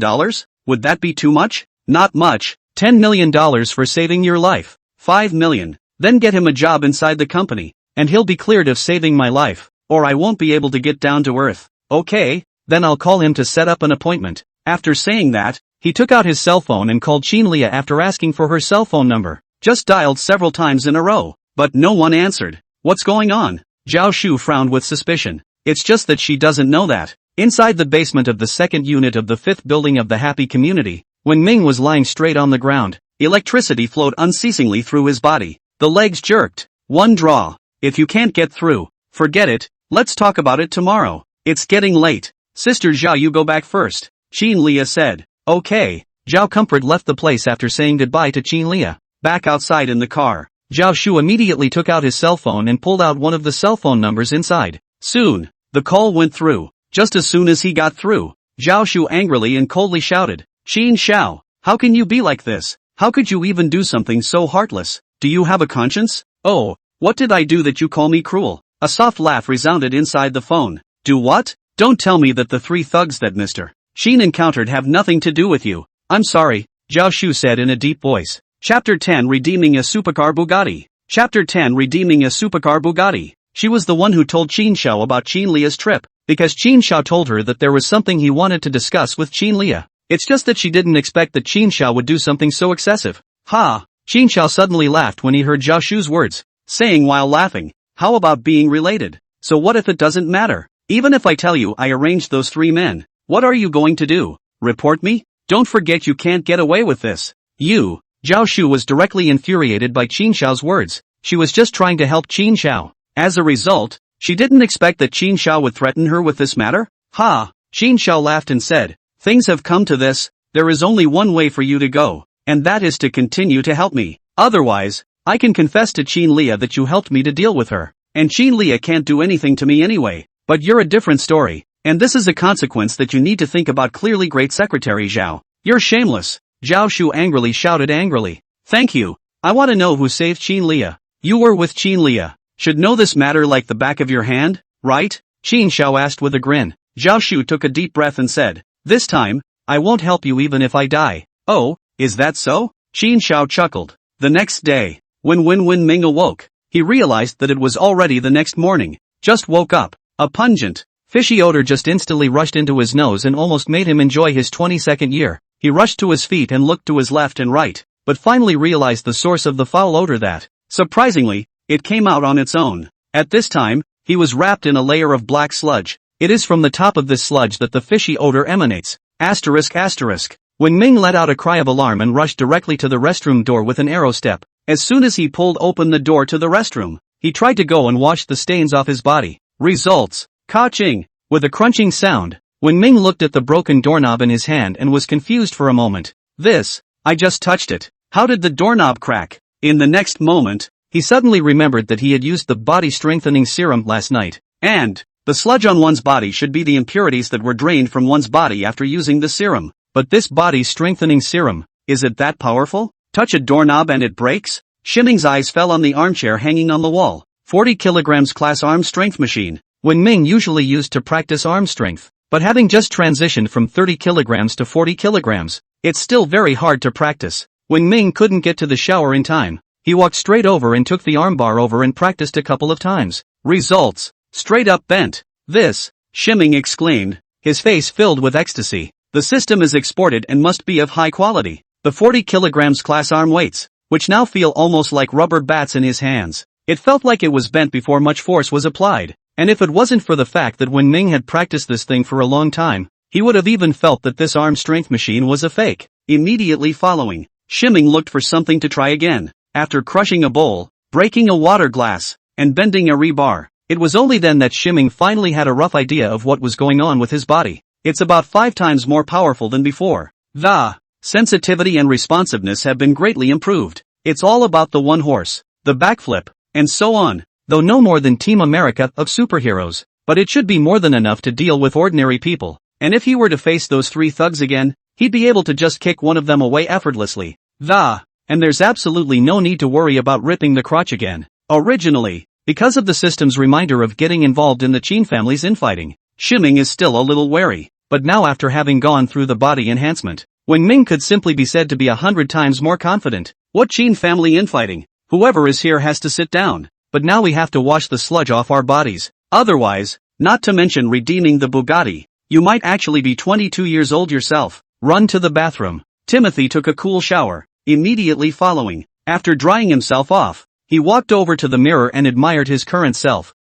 Would that be too much? Not much. $10 million for saving your life. $5 million. Then get him a job inside the company, and he'll be cleared of saving my life, or I won't be able to get down to earth. Okay, then I'll call him to set up an appointment. After saying that, he took out his cell phone and called Qin Lia after asking for her cell phone number. Just dialed several times in a row, but no one answered. What's going on? Zhao Shu frowned with suspicion. It's just that she doesn't know that. Inside the basement of the second unit of the 5th building of the Happy Community, Wen Ming was lying straight on the ground. Electricity flowed unceasingly through his body. The legs jerked. One draw. If you can't get through, forget it. Let's talk about it tomorrow. It's getting late. Sister Zhao, you go back first, Qin Lia said. Okay. Zhao Comfort left the place after saying goodbye to Qin Lia. Back outside in the car, Zhao Shu immediately took out his cell phone and pulled out one of the cell phone numbers inside. Soon, the call went through. Just as soon as he got through, Zhao Shu angrily and coldly shouted, Qin Xiao, how can you be like this? How could you even do something so heartless? Do you have a conscience? Oh, what did I do that you call me cruel? A soft laugh resounded inside the phone. Do what? Don't tell me that the three thugs that Mr. Qin encountered have nothing to do with you. I'm sorry, Zhao Shu said in a deep voice. Chapter 10 Redeeming a Supercar Bugatti. Chapter 10 Redeeming a Supercar Bugatti. She was the one who told Qin Xiao about Qin Lia's trip, because Qin Xiao told her that there was something he wanted to discuss with Qin Lia. It's just that she didn't expect that Qin Xiao would do something so excessive. Ha! Qin Xiao suddenly laughed when he heard Zhao Shu's words, saying while laughing, how about being related? So what if it doesn't matter? Even if I tell you I arranged those three men, what are you going to do? Report me? Don't forget you can't get away with this. You. Zhao Shu was directly infuriated by Qin Xiao's words. She was just trying to help Qin Xiao. As a result, she didn't expect that Qin Xiao would threaten her with this matter. Ha! Qin Xiao laughed and said, things have come to this, there is only one way for you to go, and that is to continue to help me. Otherwise, I can confess to Qin Lia that you helped me to deal with her, and Qin Lia can't do anything to me anyway. But you're a different story, and this is a consequence that you need to think about clearly. Great Secretary Zhao, you're shameless. Zhao Shu angrily shouted angrily. Thank you. I want to know who saved Qin Lia. You were with Qin Lia. Should know this matter like the back of your hand, right? Qin Xiao asked with a grin. Zhao Shu took a deep breath and said, this time, I won't help you even if I die. Oh, is that so? Qin Xiao chuckled. The next day, when Wen Ming awoke, he realized that it was already the next morning. Just woke up. A pungent, fishy odor just instantly rushed into his nose and almost made him enjoy his 22nd year. He rushed to his feet and looked to his left and right, but finally realized the source of the foul odor that, surprisingly, it came out on its own. At this time, he was wrapped in a layer of black sludge. It is from the top of this sludge that the fishy odor emanates. Asterisk asterisk. When Ming let out a cry of alarm and rushed directly to the restroom door with an arrow step. As soon as he pulled open the door to the restroom, he tried to go and wash the stains off his body. Results. Ka-ching. With a crunching sound, when Ming looked at the broken doorknob in his hand and was confused for a moment. I just touched it. How did the doorknob crack? In the next moment, he suddenly remembered that he had used the body strengthening serum last night. And the sludge on one's body should be the impurities that were drained from one's body after using the serum. But this body strengthening serum, is it that powerful? Touch a doorknob and it breaks? Shiming's eyes fell on the armchair hanging on the wall. 40 kilograms class arm strength machine. When Ming usually used to practice arm strength, but having just transitioned from 30 kilograms to 40 kilograms, it's still very hard to practice. When Ming couldn't get to the shower in time, he walked straight over and took the armbar over and practiced a couple of times. Results. Straight up bent. Shiming exclaimed, his face filled with ecstasy. The system is exported and must be of high quality. The 40 kilograms class arm weights, which now feel almost like rubber bats in his hands. It felt like it was bent before much force was applied. And if it wasn't for the fact that when Ming had practiced this thing for a long time, he would have even felt that this arm strength machine was a fake. Immediately following, Shiming looked for something to try again. After crushing a bowl, breaking a water glass, and bending a rebar, it was only then that Shiming finally had a rough idea of what was going on with his body. It's about 5 times more powerful than before. The sensitivity and responsiveness have been greatly improved. It's all about the one horse, the backflip, and so on. Though no more than Team America of superheroes, but it should be more than enough to deal with ordinary people. And if he were to face those 3 thugs again, he'd be able to just kick one of them away effortlessly. And there's absolutely no need to worry about ripping the crotch again. Originally, because of the system's reminder of getting involved in the Chin family's infighting, Shiming is still a little wary. But now after having gone through the body enhancement, when Ming could simply be said to be 100 times more confident. What Chin family infighting? Whoever is here has to sit down. But now we have to wash the sludge off our bodies. Otherwise, not to mention redeeming the Bugatti, you might actually be 22 years old yourself. Run to the bathroom. Timothy took a cool shower. Immediately following, after drying himself off, he walked over to the mirror and admired his current self.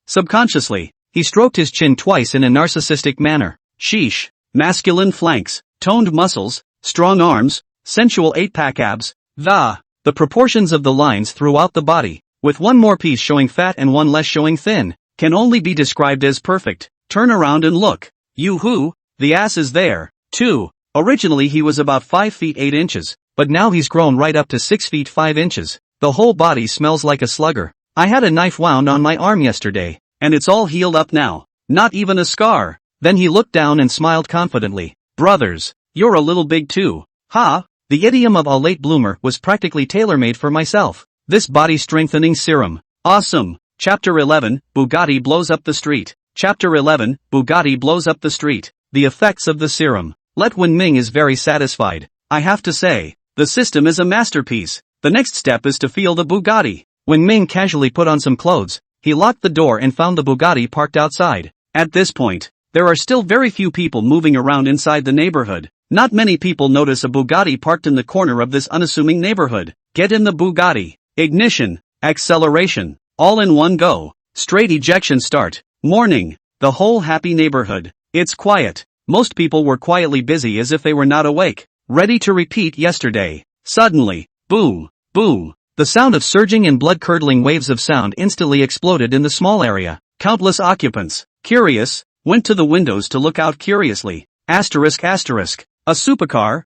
Subconsciously, he stroked his chin twice in a narcissistic manner. Sheesh. Masculine flanks, toned muscles, strong arms, sensual 8-pack abs. The proportions of the lines throughout the body, with one more piece showing fat and one less showing thin, can only be described as perfect. Turn around and look. Yoo-hoo, the ass is there, too. Originally he was about 5 feet 8 inches, but now he's grown right up to 6 feet 5 inches. The whole body smells like a slugger. I had a knife wound on my arm yesterday, and it's all healed up now. Not even a scar. Then he looked down and smiled confidently. Brothers, you're a little big too. The idiom of a late bloomer was practically tailor-made for myself. This body strengthening serum. Awesome. Chapter 11, Bugatti blows up the street. Chapter 11, Bugatti blows up the street. The effects of the serum. Let Wen Ming is very satisfied. I have to say, the system is a masterpiece. The next step is to feel the Bugatti. Wen Ming casually put on some clothes. He locked the door and found the Bugatti parked outside. At this point, there are still very few people moving around inside the neighborhood. Not many people notice a Bugatti parked in the corner of this unassuming neighborhood. Get in the Bugatti. Ignition, acceleration, all in one go. Straight ejection start. Morning. The whole happy neighborhood. It's quiet. Most people were quietly busy as if they were not awake. Ready to repeat yesterday. Suddenly, boom, boom. The sound of surging and blood-curdling waves of sound instantly exploded in the small area. Countless occupants, curious, went to the windows to look out curiously. Asterisk asterisk. A supercar?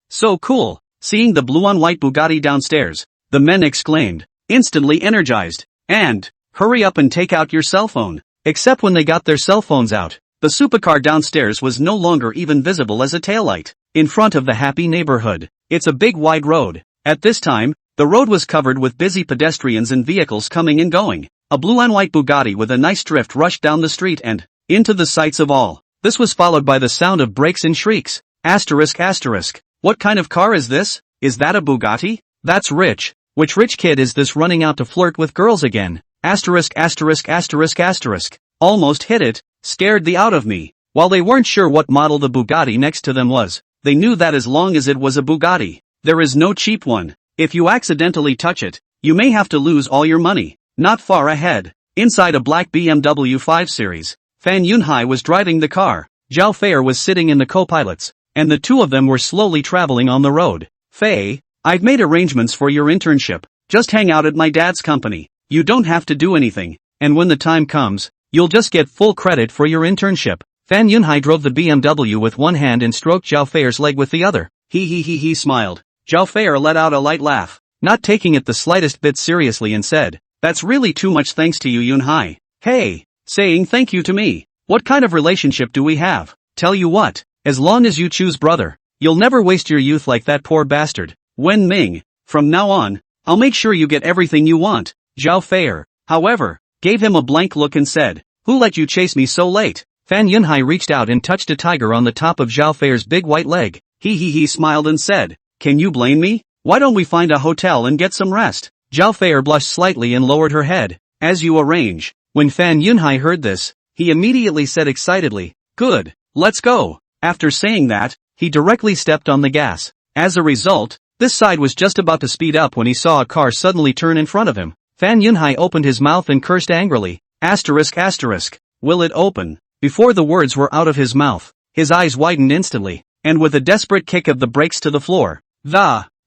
So cool. Seeing the blue-on-white Bugatti downstairs, the men exclaimed, instantly energized. And, hurry up and take out your cell phone. Except when they got their cell phones out, the supercar downstairs was no longer even visible as a taillight. In front of the happy neighborhood, it's a big wide road. At this time, the road was covered with busy pedestrians and vehicles coming and going. A blue-on-white Bugatti with a nice drift rushed down the street and, into the sights of all. This was followed by the sound of brakes and shrieks. Asterisk asterisk. What kind of car is this? Is that a Bugatti? That's rich. Which rich kid is this running out to flirt with girls again? Asterisk asterisk asterisk asterisk. Almost hit it, scared the out of me. While they weren't sure what model the Bugatti next to them was, they knew that as long as it was a Bugatti, there is no cheap one. If you accidentally touch it, you may have to lose all your money. Not far ahead, inside a black BMW 5 Series, Fan Yunhai was driving the car. Zhao Fei was sitting in the co-pilots, and the two of them were slowly traveling on the road. Fei, I've made arrangements for your internship. Just hang out at my dad's company. You don't have to do anything, and when the time comes, you'll just get full credit for your internship. Fan Yunhai drove the BMW with one hand and stroked Zhao Fei's leg with the other. He smiled. Zhao Fei let out a light laugh, not taking it the slightest bit seriously, and said, "That's really too much thanks to you, Yunhai." "Hey, saying thank you to me. What kind of relationship do we have? Tell you what, as long as you choose brother, you'll never waste your youth like that poor bastard. Wen Ming, from now on, I'll make sure you get everything you want." Zhao Fei, however, gave him a blank look and said, "Who let you chase me so late?" Fan Yunhai reached out and touched a tiger on the top of Zhao Fei's big white leg. He smiled and said, "Can you blame me? Why don't we find a hotel and get some rest?" Zhao Fei blushed slightly and lowered her head. "As you arrange." When Fan Yunhai heard this, he immediately said excitedly, "Good, let's go." After saying that, he directly stepped on the gas. As a result, this side was just about to speed up when he saw a car suddenly turn in front of him. Fan Yunhai opened his mouth and cursed angrily. Asterisk. Will it open? Before the words were out of his mouth, his eyes widened instantly, and with a desperate kick of the brakes to the floor,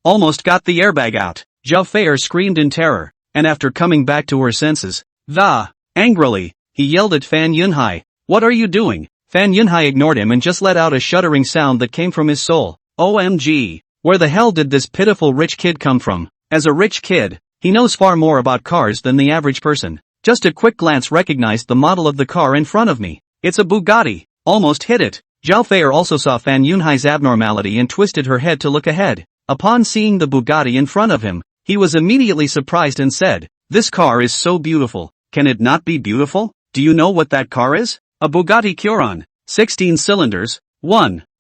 almost got the airbag out. Zhao Fei screamed in terror, and after coming back to her senses, angrily, he yelled at Fan Yunhai, "What are you doing?" Fan Yunhai ignored him and just let out a shuddering sound that came from his soul. OMG, where the hell did this pitiful rich kid come from? As a rich kid, he knows far more about cars than the average person. Just a quick glance recognized the model of the car in front of me. It's a Bugatti. Almost hit it. Zhao Fei also saw Fan Yunhai's abnormality and twisted her head to look ahead. Upon seeing the Bugatti in front of him, he was immediately surprised and said, "This car is so beautiful. Can it not be beautiful? Do you know what that car is? A Bugatti Chiron. 16 cylinders,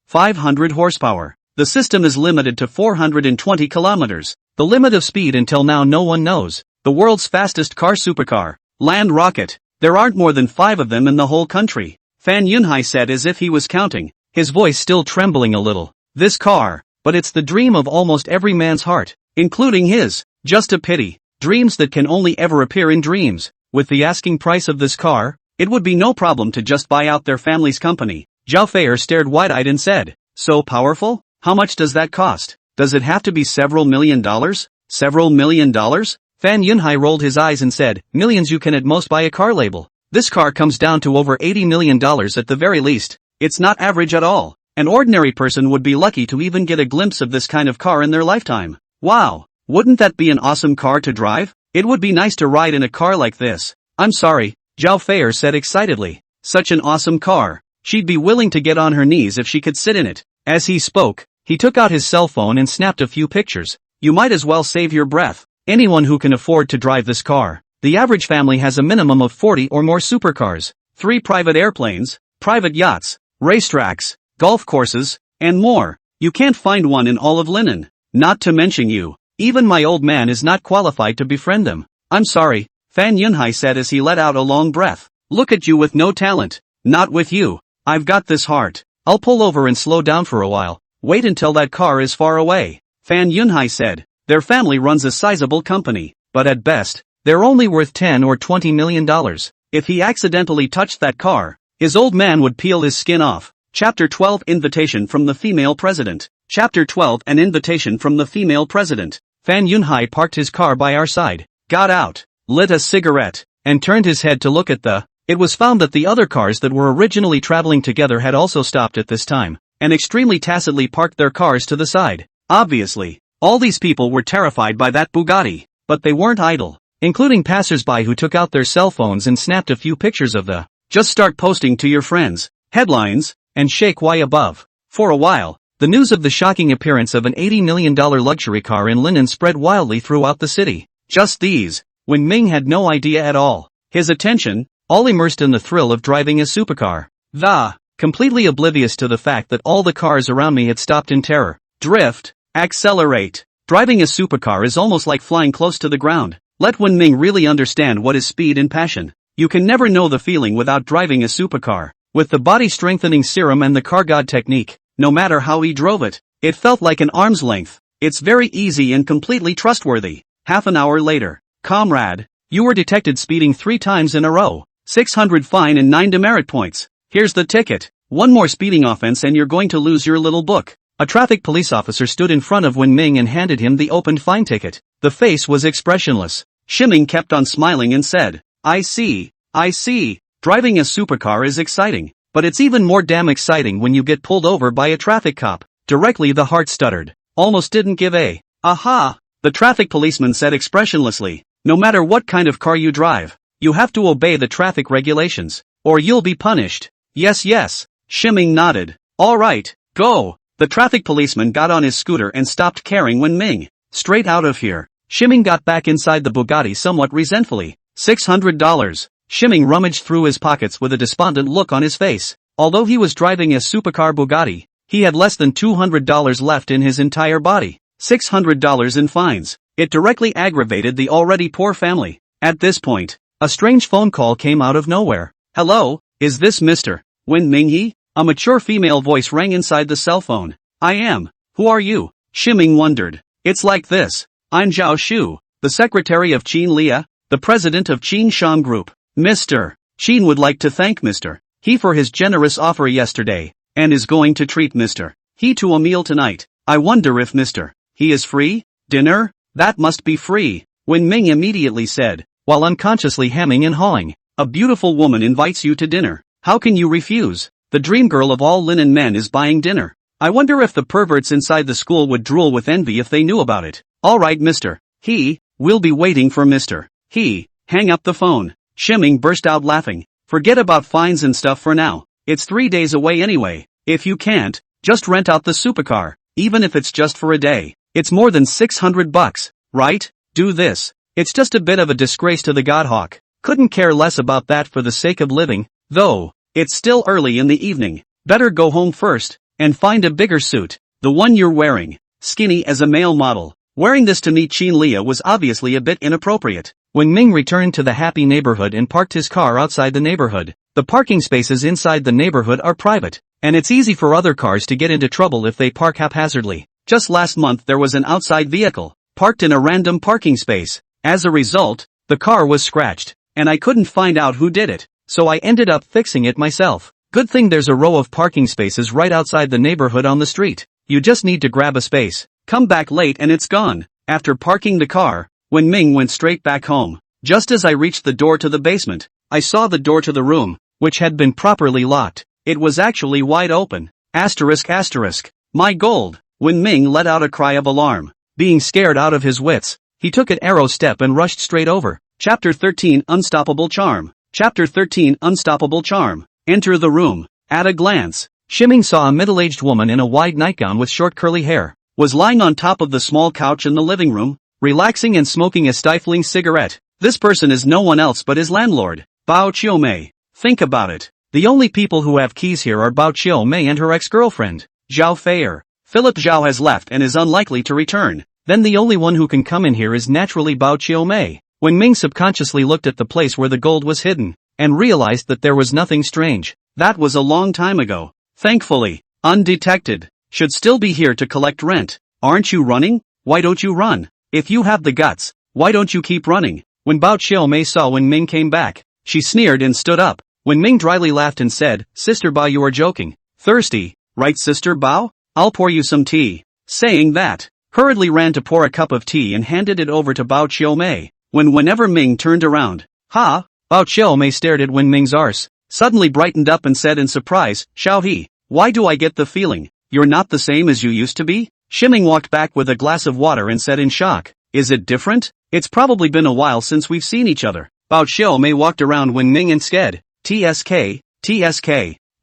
500 horsepower. The system is limited to 420 kilometers. The limit of speed until now no one knows. The world's fastest car supercar. Land rocket. There aren't more than 5 of them in the whole country." Fan Yunhai said as if he was counting, his voice still trembling a little. "This car, but it's the dream of almost every man's heart, including his. Just a pity. Dreams that can only ever appear in dreams. With the asking price of this car, it would be no problem to just buy out their family's company." Zhao Fei stared wide-eyed and said, "So powerful? How much does that cost? Does it have to be several million dollars? Several million dollars?" Fan Yunhai rolled his eyes and said, "Millions you can at most buy a car label. This car comes down to over $80 million at the very least. It's not average at all. An ordinary person would be lucky to even get a glimpse of this kind of car in their lifetime. Wow, wouldn't that be an awesome car to drive? It would be nice to ride in a car like this." "I'm sorry," Zhao Fei said excitedly. "Such an awesome car. She'd be willing to get on her knees if she could sit in it." As he spoke, he took out his cell phone and snapped a few pictures. "You might as well save your breath. Anyone who can afford to drive this car. The average family has a minimum of 40 or more supercars, 3 private airplanes, private yachts, racetracks, golf courses, and more. You can't find one in all of Linen. Not to mention you. Even my old man is not qualified to befriend them." "I'm sorry," Fan Yunhai said as he let out a long breath. "Look at you with no talent." "Not with you. I've got this heart. I'll pull over and slow down for a while. Wait until that car is far away." Fan Yunhai said, "Their family runs a sizable company, but at best, they're only worth $10 or $20 million. If he accidentally touched that car, his old man would peel his skin off." Chapter 12 Invitation from the Female President. Chapter 12 An Invitation from the Female President. Fan Yunhai parked his car by our side, got out, lit a cigarette, and turned his head to look at It was found that the other cars that were originally traveling together had also stopped at this time, and extremely tacitly parked their cars to the side. Obviously, all these people were terrified by that Bugatti, but they weren't idle, including passers-by who took out their cell phones and snapped a few pictures of Just start posting to your friends, headlines, and shake Y above. For a while, the news of the shocking appearance of an $80 million luxury car in Linen spread wildly throughout the city. Just these, when Ming had no idea at all. His attention, all immersed in the thrill of driving a supercar. Completely oblivious to the fact that all the cars around me had stopped in terror. Drift, accelerate. Driving a supercar is almost like flying close to the ground. Let Wen Ming really understand what is speed and passion. You can never know the feeling without driving a supercar. With the body-strengthening serum and the car god technique, no matter how he drove it, it felt like an arm's length. It's very easy and completely trustworthy. Half an hour later. "Comrade, you were detected speeding 3 times in a row. 600 fine and 9 demerit points. Here's the ticket. One more speeding offense and you're going to lose your little book. A traffic police officer stood in front of Wen Ming and handed him the opened fine ticket. The face was expressionless. Shiming kept on smiling and said, I see. Driving a supercar is exciting, but it's even more damn exciting when you get pulled over by a traffic cop. Directly the heart stuttered. Almost didn't give a. Aha! The traffic policeman said expressionlessly. No matter what kind of car you drive, you have to obey the traffic regulations, or you'll be punished. Yes. Shiming nodded. All right, go. The traffic policeman got on his scooter and stopped carrying Wen Ming. Straight out of here. Shiming got back inside the Bugatti somewhat resentfully. $600. Shiming rummaged through his pockets with a despondent look on his face. Although he was driving a supercar Bugatti, he had less than $200 left in his entire body. $600 in fines. It directly aggravated the already poor family. At this point, a strange phone call came out of nowhere. Hello, is this Mr. Wen Minghe? A mature female voice rang inside the cell phone. I am. Who are you? Shiming wondered. It's like this. I'm Zhao Shu, the secretary of Qin Lia, the president of Qin Sham Group. Mr. Qin would like to thank Mr. He for his generous offer yesterday, and is going to treat Mr. He to a meal tonight. I wonder if Mr. He is free? Dinner? That must be free. Wen Ming immediately said, while unconsciously hemming and hawing. A beautiful woman invites you to dinner. How can you refuse? The dream girl of all linen men is buying dinner. I wonder if the perverts inside the school would drool with envy if they knew about it. All right, Mr. He, we'll be waiting for Mr. He. Hang up the phone. Shiming burst out laughing. Forget about fines and stuff for now. It's 3 days away anyway. If you can't, just rent out the supercar, even if it's just for a day. It's more than $600, right? Do this. It's just a bit of a disgrace to the Godhawk. Couldn't care less about that for the sake of living, though. It's still early in the evening. Better go home first, and find a bigger suit. The one you're wearing. Skinny as a male model. Wearing this to meet Qin Lia was obviously a bit inappropriate. Wen Ming returned to the happy neighborhood and parked his car outside the neighborhood. The parking spaces inside the neighborhood are private, and it's easy for other cars to get into trouble if they park haphazardly. Just last month there was an outside vehicle, parked in a random parking space. As a result, the car was scratched, and I couldn't find out who did it, so I ended up fixing it myself. Good thing there's a row of parking spaces right outside the neighborhood on the street. You just need to grab a space, come back late and it's gone. After parking the car, Wen Ming went straight back home. Just as I reached the door to the basement, I saw the door to the room, which had been properly locked. It was actually wide open. Asterisk. My gold. Wen Ming let out a cry of alarm. Being scared out of his wits, he took an arrow step and rushed straight over. Chapter 13 Unstoppable Charm. Chapter 13 Unstoppable Charm. Enter the room. At a glance, Shiming saw a middle-aged woman in a wide nightgown with short curly hair, was lying on top of the small couch in the living room, relaxing and smoking a stifling cigarette. This person is no one else but his landlord, Bao Qiumei. Think about it. The only people who have keys here are Bao Qiumei and her ex-girlfriend, Zhao Feier. Philip Zhao has left and is unlikely to return. Then the only one who can come in here is naturally Bao Qiumei. Wen Ming subconsciously looked at the place where the gold was hidden, and realized that there was nothing strange. That was a long time ago. Thankfully, undetected. Should still be here to collect rent. Aren't you running? Why don't you run? If you have the guts, why don't you keep running? When Bao Qiumei saw Wen Ming came back, she sneered and stood up. Wen Ming dryly laughed and said, Sister Bao, you are joking. Thirsty, right, Sister Bao? I'll pour you some tea. Saying that, hurriedly ran to pour a cup of tea and handed it over to Bao Qiumei. Whenever Ming turned around, ha! Bao Qiumei stared at Wen Ming's arse, suddenly brightened up and said in surprise, Xiao He, why do I get the feeling you're not the same as you used to be? Shiming walked back with a glass of water and said in shock, is it different? It's probably been a while since we've seen each other. Bao Qiumei walked around Wen Ming and said, TSK.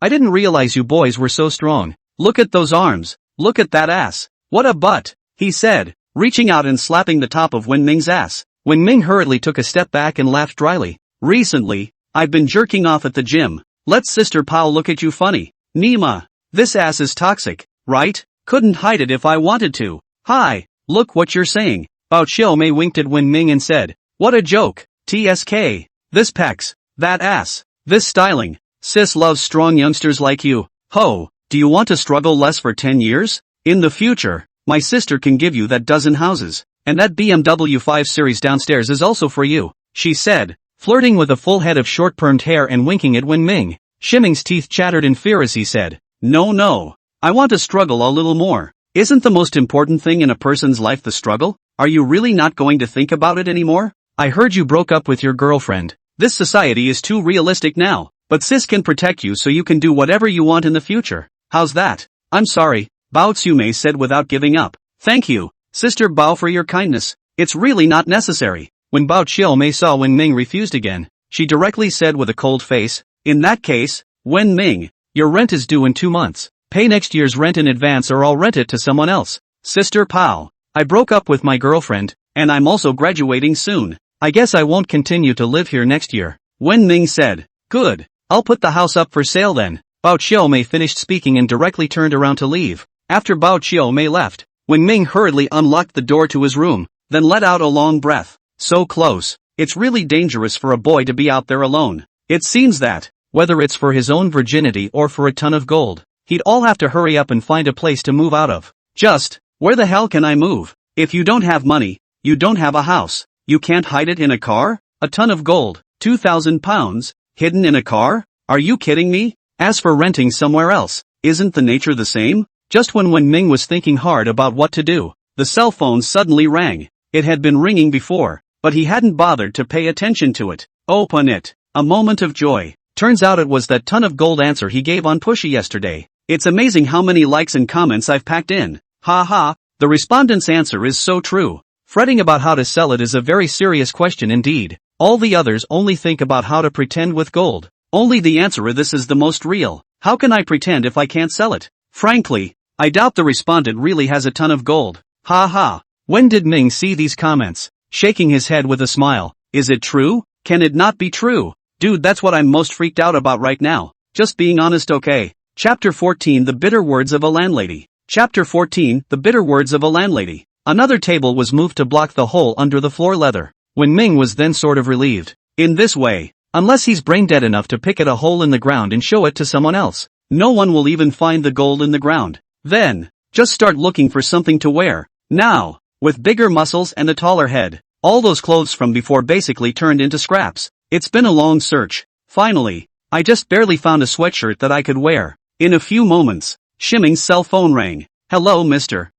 I didn't realize you boys were so strong. Look at those arms. Look at that ass. What a butt, he said, reaching out and slapping the top of Wen Ming's ass. Wen Ming hurriedly took a step back and laughed dryly. Recently, I've been jerking off at the gym. Let Sister Pao look at you funny. Nima, this ass is toxic, right? Couldn't hide it if I wanted to. Hi, look what you're saying. Bao Qiumei winked at Wen Ming and said, what a joke. TSK. This pecs. That ass. This styling. Sis loves strong youngsters like you. Ho, do you want to struggle less for 10 years? In the future, my sister can give you that dozen houses. And that BMW 5 Series downstairs is also for you, she said, flirting with a full head of short-permed hair and winking at Wen Ming. Shiming's teeth chattered in fear as he said, No. I want to struggle a little more. Isn't the most important thing in a person's life the struggle? Are you really not going to think about it anymore? I heard you broke up with your girlfriend. This society is too realistic now, but sis can protect you so you can do whatever you want in the future. How's that? I'm sorry, Bao Tsume said without giving up. Thank you, Sister Bao, for your kindness. It's really not necessary. When Bao Xiaomei saw Wen Ming refused again, she directly said with a cold face, In that case, Wen Ming, your rent is due in 2 months. Pay next year's rent in advance or I'll rent it to someone else. Sister Pao, I broke up with my girlfriend, and I'm also graduating soon. I guess I won't continue to live here next year. Wen Ming said, Good, I'll put the house up for sale then. Bao Xiaomei finished speaking and directly turned around to leave. After Bao Xiaomei left, Wen Ming hurriedly unlocked the door to his room, then let out a long breath. So close. It's really dangerous for a boy to be out there alone. It seems that, whether it's for his own virginity or for a ton of gold, he'd all have to hurry up and find a place to move out of. Just, where the hell can I move? If you don't have money, you don't have a house. You can't hide it in a car? A ton of gold, 2,000 pounds, hidden in a car? Are you kidding me? As for renting somewhere else, isn't the nature the same? Just when Wen Ming was thinking hard about what to do, the cell phone suddenly rang. It had been ringing before, but he hadn't bothered to pay attention to it. Open it. A moment of joy. Turns out it was that ton of gold answer he gave on Pushy yesterday. It's amazing how many likes and comments I've packed in. Ha, the respondent's answer is so true. Fretting about how to sell it is a very serious question indeed. All the others only think about how to pretend with gold. Only the answer of this is the most real. How can I pretend if I can't sell it? Frankly, I doubt the respondent really has a ton of gold. Ha. When did Ming see these comments? Shaking his head with a smile. Is it true? Can it not be true? Dude, that's what I'm most freaked out about right now. Just being honest, okay. Chapter 14 The Bitter Words of a Landlady. Chapter 14 The Bitter Words of a Landlady. Another table was moved to block the hole under the floor leather. Wen Ming was then sort of relieved. In this way, unless he's brain dead enough to pick at a hole in the ground and show it to someone else, no one will even find the gold in the ground. Then, just start looking for something to wear. Now, with bigger muscles and a taller head, all those clothes from before basically turned into scraps. It's been a long search. Finally, I just barely found a sweatshirt that I could wear. In a few moments, Shiming's cell phone rang. Hello, mister.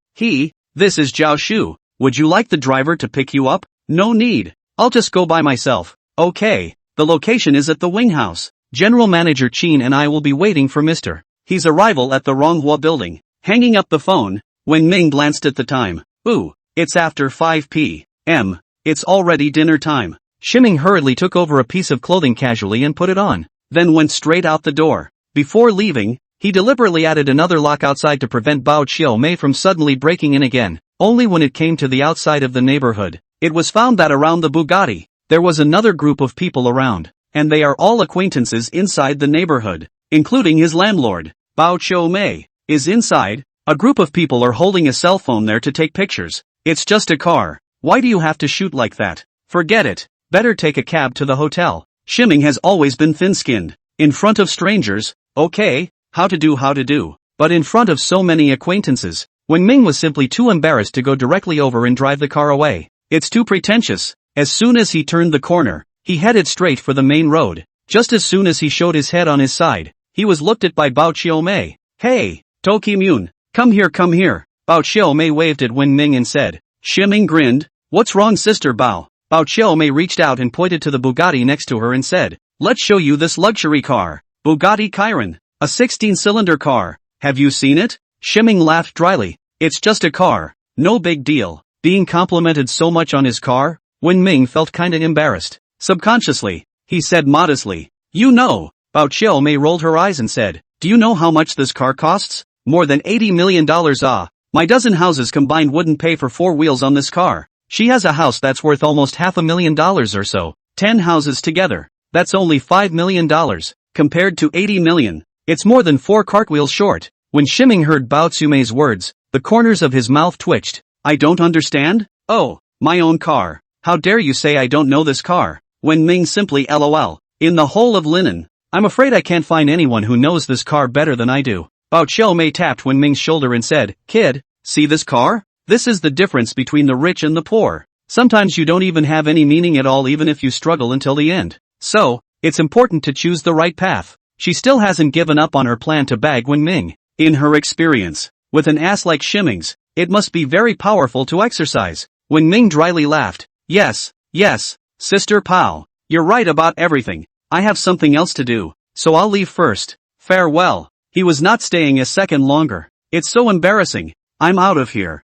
This is Zhao Shu. Would you like the driver to pick you up? No need. I'll just go by myself. Okay. The location is at the Wing House. General Manager Qin and I will be waiting for Mr. He's arrival at the Ronghua building. Hanging up the phone, Wen Ming glanced at the time. Ooh, it's after 5 p.m. It's already dinner time. Shiming hurriedly took over a piece of clothing casually and put it on, then went straight out the door. Before leaving, he deliberately added another lock outside to prevent Bao Xiaomei from suddenly breaking in again. Only when it came to the outside of the neighborhood, it was found that around the Bugatti, there was another group of people around, and they are all acquaintances inside the neighborhood, including his landlord. Bao Xiaomei is inside. A group of people are holding a cell phone there to take pictures. It's just a car. Why do you have to shoot like that? Forget it. Better take a cab to the hotel. Shiming has always been thin-skinned. In front of strangers, okay, how to do, but in front of so many acquaintances, Wen Ming was simply too embarrassed to go directly over and drive the car away. It's too pretentious. As soon as he turned the corner, he headed straight for the main road. Just as soon as he showed his head on his side, he was looked at by Bao Xiaomei. Hey, To Kim-yoon, come here. Bao Xiaomei waved at Wen Ming and said. Shiming grinned. What's wrong, Sister Bao? Bao Xiaomei reached out and pointed to the Bugatti next to her and said, Let's show you this luxury car. Bugatti Chiron. A 16-cylinder car. Have you seen it? Shiming laughed dryly. It's just a car. No big deal. Being complimented so much on his car, Wen Ming felt kinda embarrassed. Subconsciously, he said modestly. You know. Bao Xiaomei rolled her eyes and said, Do you know how much this car costs? More than $80 million. My dozen houses combined wouldn't pay for 4 wheels on this car. She has a house that's worth almost $500,000 or so. 10 houses together. That's only $5 million. Compared to 80 million. It's more than 4 cartwheels short. When Shiming heard Bao Tsumei's words, the corners of his mouth twitched. I don't understand? Oh, my own car. How dare you say I don't know this car? Wen Ming simply LOL. In the whole of Linen, I'm afraid I can't find anyone who knows this car better than I do. Bao Xiaomei tapped Wen Ming's shoulder and said, Kid, see this car? This is the difference between the rich and the poor. Sometimes you don't even have any meaning at all even if you struggle until the end. So, it's important to choose the right path. She still hasn't given up on her plan to bag Wenming. In her experience, with an ass like Shiming's, it must be very powerful to exercise. Wenming dryly laughed. Yes, Sister Pao. You're right about everything. I have something else to do, so I'll leave first. Farewell. He was not staying a second longer. It's so embarrassing. I'm out of here.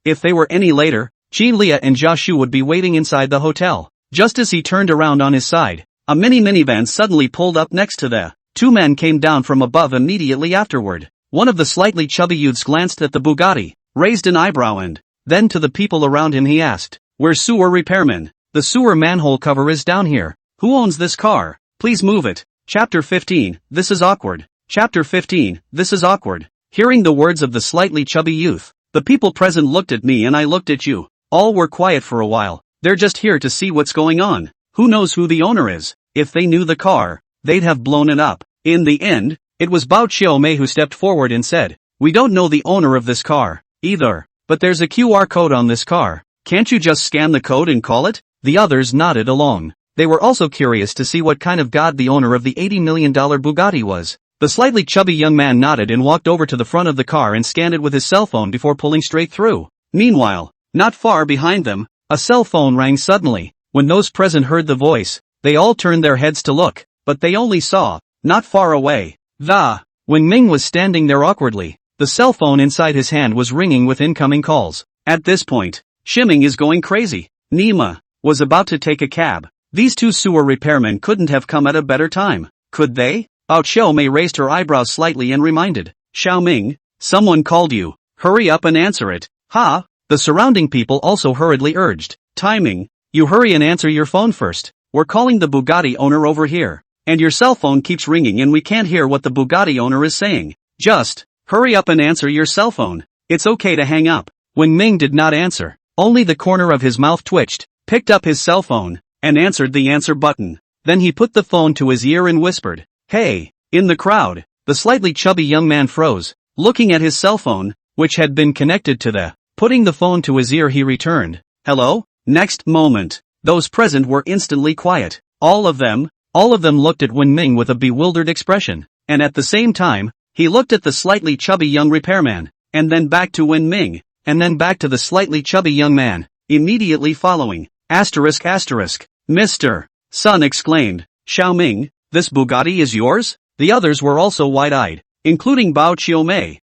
If they were any later, Qi Lia and Jia Shu would be waiting inside the hotel. Just as he turned around on his side, a minivan suddenly pulled up next to the two men came down from above immediately afterward. One of the slightly chubby youths glanced at the Bugatti, raised an eyebrow and, then to the people around him he asked, "Where's sewer repairman? The sewer manhole cover is down here. Who owns this car? Please move it." Chapter 15, This is awkward. Chapter 15, This is awkward. Hearing the words of the slightly chubby youth, the people present looked at me and I looked at you. All were quiet for a while. They're just here to see what's going on. Who knows who the owner is? If they knew the car, they'd have blown it up. In the end, it was Bao Xiaomei who stepped forward and said, "We don't know the owner of this car, either, but there's a QR code on this car. Can't you just scan the code and call it?" The others nodded along. They were also curious to see what kind of god the owner of the $80 million Bugatti was. The slightly chubby young man nodded and walked over to the front of the car and scanned it with his cell phone before pulling straight through. Meanwhile, not far behind them, a cell phone rang suddenly. When those present heard the voice, they all turned their heads to look, but they only saw, not far away, Wenming was standing there awkwardly. The cell phone inside his hand was ringing with incoming calls. At this point, Shiming is going crazy. Nima was about to take a cab. These two sewer repairmen couldn't have come at a better time, could they? Bao Xiaomei raised her eyebrows slightly and reminded, "Xiaoming, someone called you. Hurry up and answer it." "Ha?" The surrounding people also hurriedly urged. "Timing, you hurry and answer your phone first. We're calling the Bugatti owner over here. And your cell phone keeps ringing and we can't hear what the Bugatti owner is saying. Just hurry up and answer your cell phone. It's okay to hang up." Wenming did not answer. Only the corner of his mouth twitched, picked up his cell phone, and answered the answer button. Then he put the phone to his ear and whispered, "Hey." In the crowd, the slightly chubby young man froze, looking at his cell phone, which had been connected to the. Putting the phone to his ear he returned, "Hello?" Next moment, those present were instantly quiet. All of them looked at Wenming with a bewildered expression, and at the same time, he looked at the slightly chubby young repairman, and then back to Wenming, and then back to the slightly chubby young man, immediately following. "Mr. Sun exclaimed, "Xiaoming, this Bugatti is yours?" The others were also wide-eyed, including Bao Xiaomei.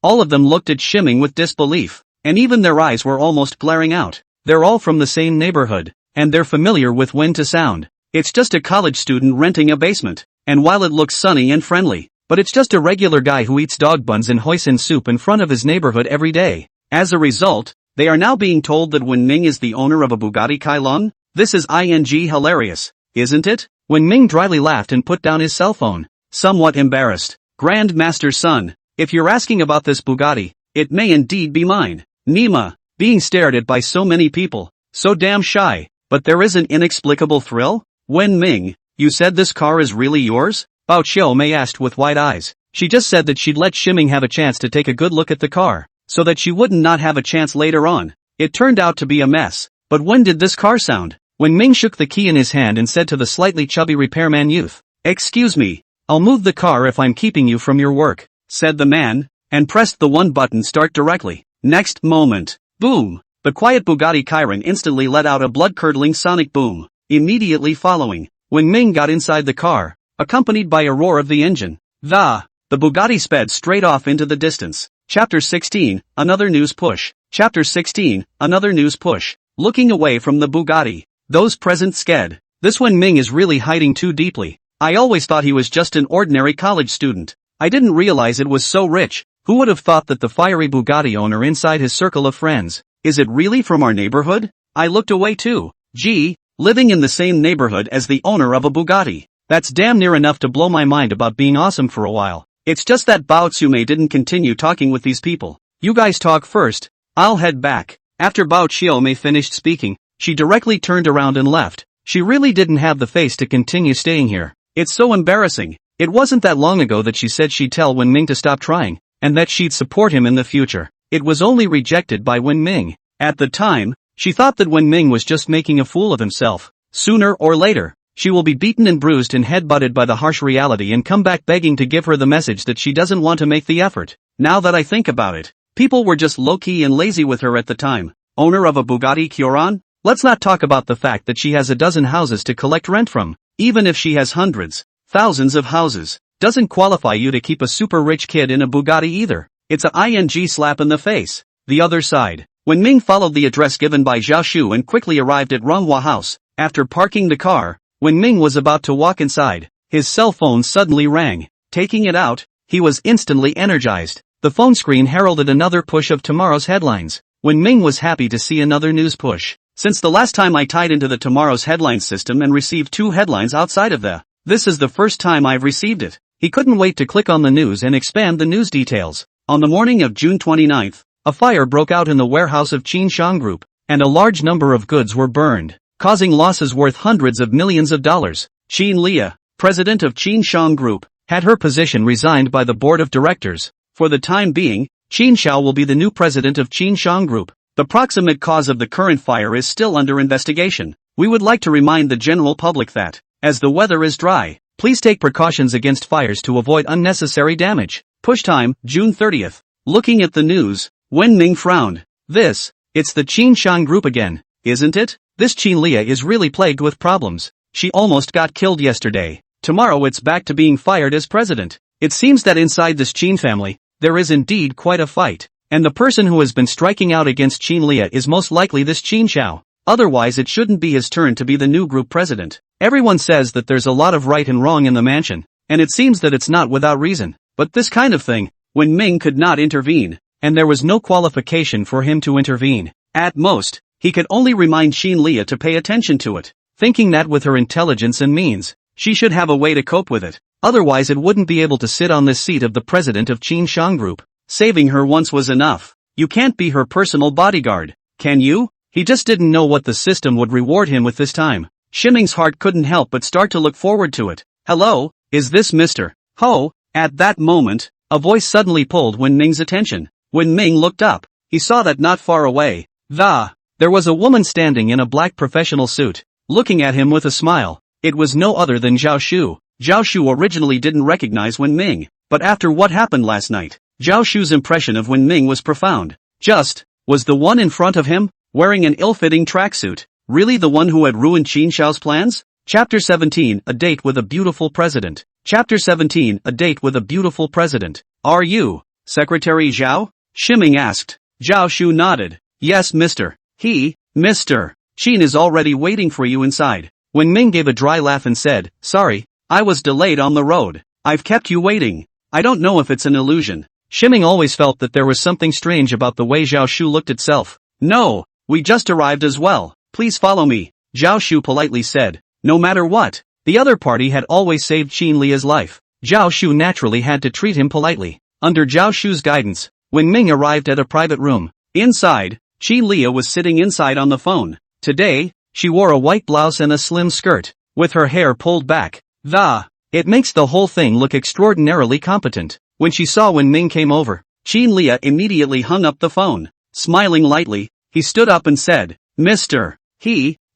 All of them looked at Shiming with disbelief, and even their eyes were almost glaring out. They're all from the same neighborhood, and they're familiar with wind to sound. It's just a college student renting a basement, and while it looks sunny and friendly, but it's just a regular guy who eats dog buns and hoisin soup in front of his neighborhood every day. As a result, they are now being told that Wenming is the owner of a Bugatti Kailong? This is hilarious, isn't it? Wenming dryly laughed and put down his cell phone, somewhat embarrassed. "Grand Master Sun, if you're asking about this Bugatti, it may indeed be mine." Nima, being stared at by so many people, so damn shy, but there is an inexplicable thrill? "Wenming, you said this car is really yours?" Bao Xiaomei asked with wide eyes. She just said that she'd let Shiming have a chance to take a good look at the car, so that she wouldn't not have a chance later on. It turned out to be a mess. But when did this car sound? Wenming shook the key in his hand and said to the slightly chubby repairman youth, "Excuse me, I'll move the car if I'm keeping you from your work," said the man, and pressed the one button start directly. Next moment, boom! The quiet Bugatti Chiron instantly let out a blood-curdling sonic boom. Immediately following, Wenming got inside the car, accompanied by a roar of the engine. The Bugatti sped straight off into the distance. Chapter 16, Another News Push. Chapter 16, Another News Push. Looking away from the Bugatti, those present sked. This Wenming is really hiding too deeply. I always thought he was just an ordinary college student. I didn't realize it was so rich. Who would have thought that the fiery Bugatti owner inside his circle of friends? Is it really from our neighborhood? I looked away too. Gee, living in the same neighborhood as the owner of a Bugatti. That's damn near enough to blow my mind about being awesome for a while. It's just that Bao Tsume didn't continue talking with these people. "You guys talk first, I'll head back." After Bao Xiaomei finished speaking, she directly turned around and left. She really didn't have the face to continue staying here. It's so embarrassing. It wasn't that long ago that she said she'd tell Wenming to stop trying, and that she'd support him in the future. It was only rejected by Wenming. At the time, She thought that Wen Ming was just making a fool of himself. Sooner or later, she will be beaten and bruised and headbutted by the harsh reality and come back begging to give her the message that she doesn't want to make the effort. Now that I think about it, people were just low-key and lazy with her at the time. Owner of a Bugatti Chiron? Let's not talk about the fact that she has a dozen houses to collect rent from. Even if she has hundreds, thousands of houses, doesn't qualify you to keep a super rich kid in a Bugatti either. It's a ing slap in the face. The other side. When Ming followed the address given by Zhao Shu and quickly arrived at Manhwa house, after parking the car, when Ming was about to walk inside, his cell phone suddenly rang. Taking it out, he was instantly energized. The phone screen heralded another push of tomorrow's headlines. When Ming was happy to see another news push. Since the last time I tied into the tomorrow's headlines system and received 2 headlines outside of this is the first time I've received it. He couldn't wait to click on the news and expand the news details. On the morning of June 29th, a fire broke out in the warehouse of Qin Group, and a large number of goods were burned, causing losses worth hundreds of millions of dollars. Qin Lia, president of Qin Group, had her position resigned by the board of directors. For the time being, Qin Xiao will be the new president of Qin Group. The proximate cause of the current fire is still under investigation. We would like to remind the general public that, as the weather is dry, please take precautions against fires to avoid unnecessary damage. Push time, June 30th. Looking at the news, Wen Ming frowned. It's the Qin Group again, isn't it? This Qin Lia is really plagued with problems. She almost got killed yesterday. Tomorrow it's back to being fired as president. It seems that inside this Qin family, there is indeed quite a fight. And the person who has been striking out against Qin Lia is most likely this Qin Xiao. Otherwise it shouldn't be his turn to be the new group president. Everyone says that there's a lot of right and wrong in the mansion, and it seems that it's not without reason. But this kind of thing, when Ming could not intervene, and there was no qualification for him to intervene. At most, he could only remind Qin Lia to pay attention to it, thinking that with her intelligence and means, she should have a way to cope with it. Otherwise it wouldn't be able to sit on this seat of the president of Qin Group. Saving her once was enough. You can't be her personal bodyguard, can you? He just didn't know what the system would reward him with this time. Shiming's heart couldn't help but start to look forward to it. Hello, is this Mr. Ho? At that moment, a voice suddenly pulled Wen Ming's attention. When Ming looked up, he saw that not far away, there was a woman standing in a black professional suit, looking at him with a smile. It was no other than Zhao Shu. Zhao Shu originally didn't recognize Wen Ming, but after what happened last night, Zhao Shu's impression of Wen Ming was profound. Was the one in front of him, wearing an ill-fitting tracksuit, really the one who had ruined Qin Xiao's plans? Chapter 17, A Date with a Beautiful President. Chapter 17, A Date with a Beautiful President. Are you, Secretary Zhao? Shiming asked. Zhao Shu nodded. Yes, Mr. Qin is already waiting for you inside. Wen Ming gave a dry laugh and said, sorry, I was delayed on the road. I've kept you waiting. I don't know if it's an illusion. Shiming always felt that there was something strange about the way Zhao Shu looked itself. No, we just arrived as well. Please follow me, Zhao Shu politely said. No matter what, the other party had always saved Qin Lia's life. Zhao Shu naturally had to treat him politely. Under Zhao Shu's guidance, Wen Ming arrived at a private room. Inside, Qin Lia was sitting inside on the phone. Today, she wore a white blouse and a slim skirt, with her hair pulled back. It makes the whole thing look extraordinarily competent. When she saw Wen Ming came over, Qin Lia immediately hung up the phone. Smiling lightly, he stood up and said, Mr.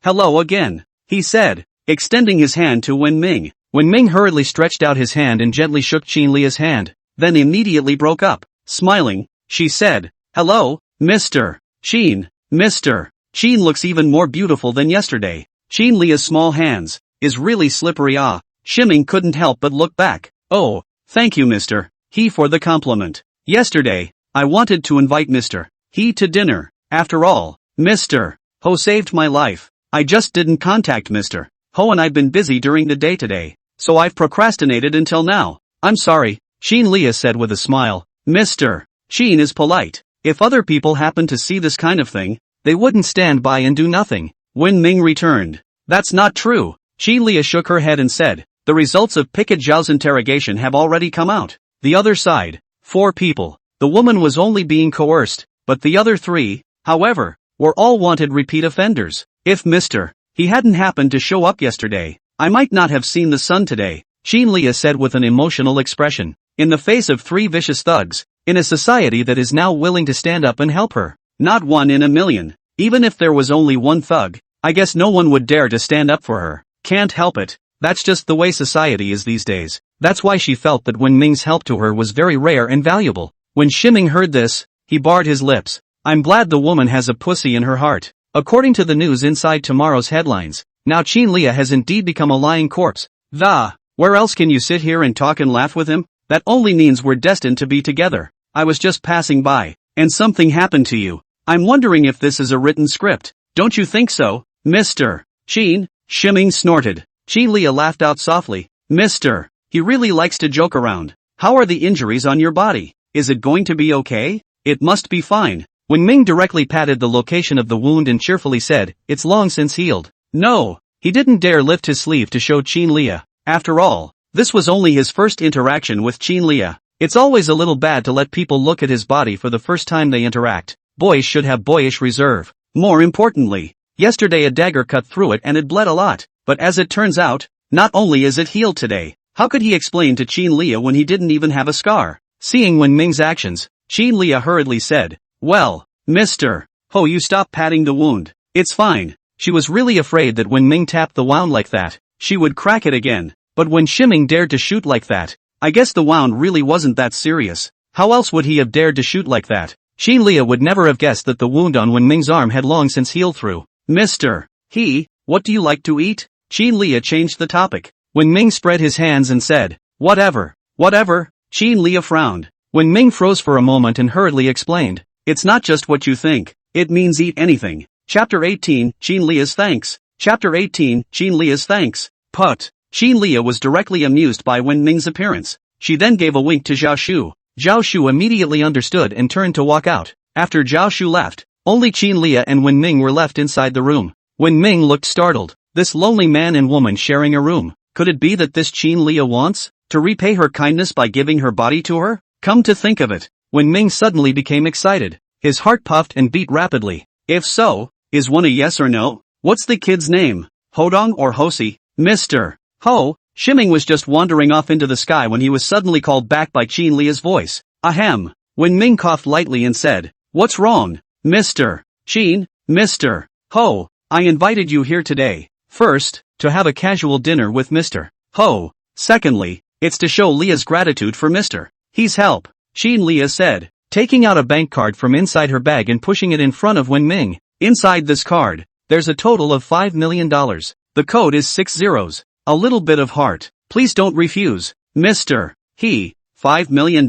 Hello again, he said, extending his hand to Wen Ming. Wen Ming hurriedly stretched out his hand and gently shook Qin Lia's hand, then immediately broke up. Smiling, she said, hello, Mr. Qin. Mr. Qin looks even more beautiful than yesterday. Qin Lia's small hands, is really slippery. Shiming couldn't help but look back. Oh, thank you Mr. for the compliment. Yesterday, I wanted to invite Mr. to dinner. After all, Mr. Ho saved my life. I just didn't contact Mr. Ho and I've been busy during the day today, so I've procrastinated until now. I'm sorry, Qin Lia said with a smile. Mr. Qin is polite. If other people happen to see this kind of thing, they wouldn't stand by and do nothing. Wen Ming returned. That's not true. Qin Lia shook her head and said, the results of Picket Zhao's interrogation have already come out. The other side, 4 people. The woman was only being coerced, but the other 3, however, were all wanted repeat offenders. If Mr. He hadn't happened to show up yesterday, I might not have seen the sun today, Qin Lia said with an emotional expression. In the face of 3 vicious thugs, in a society that is now willing to stand up and help her. Not one in a million. Even if there was only one thug, I guess no one would dare to stand up for her. Can't help it. That's just the way society is these days. That's why she felt that Wen Ming's help to her was very rare and valuable. When Shiming heard this, he barred his lips. I'm glad the woman has a pussy in her heart. According to the news inside tomorrow's headlines, now Qin Lia has indeed become a lying corpse. Where else can you sit here and talk and laugh with him? That only means we're destined to be together. I was just passing by, and something happened to you. I'm wondering if this is a written script. Don't you think so, Mr. Qin? Shiming snorted. Qin Lia laughed out softly. Mister, he really likes to joke around. How are the injuries on your body? Is it going to be okay? It must be fine. Wen Ming directly patted the location of the wound and cheerfully said, it's long since healed. No, he didn't dare lift his sleeve to show Qin Lia. After all, this was only his first interaction with Qin Lia. It's always a little bad to let people look at his body for the first time they interact. Boys should have boyish reserve. More importantly, yesterday a dagger cut through it and it bled a lot. But as it turns out, not only is it healed today, how could he explain to Qin Lia when he didn't even have a scar? Seeing Wen Ming's actions, Qin Lia hurriedly said, well, Mr. Ho, you stop patting the wound. It's fine. She was really afraid that when Ming tapped the wound like that, she would crack it again. But when Shiming dared to shoot like that, I guess the wound really wasn't that serious. How else would he have dared to shoot like that? Qin Lia would never have guessed that the wound on Wen Ming's arm had long since healed through. Mr. He, what do you like to eat? Qin Lia changed the topic. Wen Ming spread his hands and said, whatever. Qin Lia frowned. Wen Ming froze for a moment and hurriedly explained, it's not just what you think, it means eat anything. Chapter 18, Qin Lia's Thanks. Chapter 18, Qin Lia's Thanks. Put. Qin Lia was directly amused by Wen Ming's appearance. She then gave a wink to Zhao Shu. Zhao Shu immediately understood and turned to walk out. After Zhao Shu left, only Qin Lia and Wen Ming were left inside the room. Wen Ming looked startled. This lonely man and woman sharing a room. Could it be that this Qin Lia wants to repay her kindness by giving her body to her? Come to think of it, Wen Ming suddenly became excited. His heart puffed and beat rapidly. If so, is one a yes or no? What's the kid's name? Hodong or Hosi? Mr. Ho, Shiming was just wandering off into the sky when he was suddenly called back by Qin Lia's voice. Ahem. Wen Ming coughed lightly and said, what's wrong, Mr. Qin? Mr. Ho, I invited you here today. First, to have a casual dinner with Mr. Ho. Secondly, it's to show Lia's gratitude for Mr. He's help. Qin Lia said, taking out a bank card from inside her bag and pushing it in front of Wen Ming. Inside this card, there's a total of $5 million. The code is 6 zeros. A little bit of heart. Please don't refuse. Mr. He. $5 million?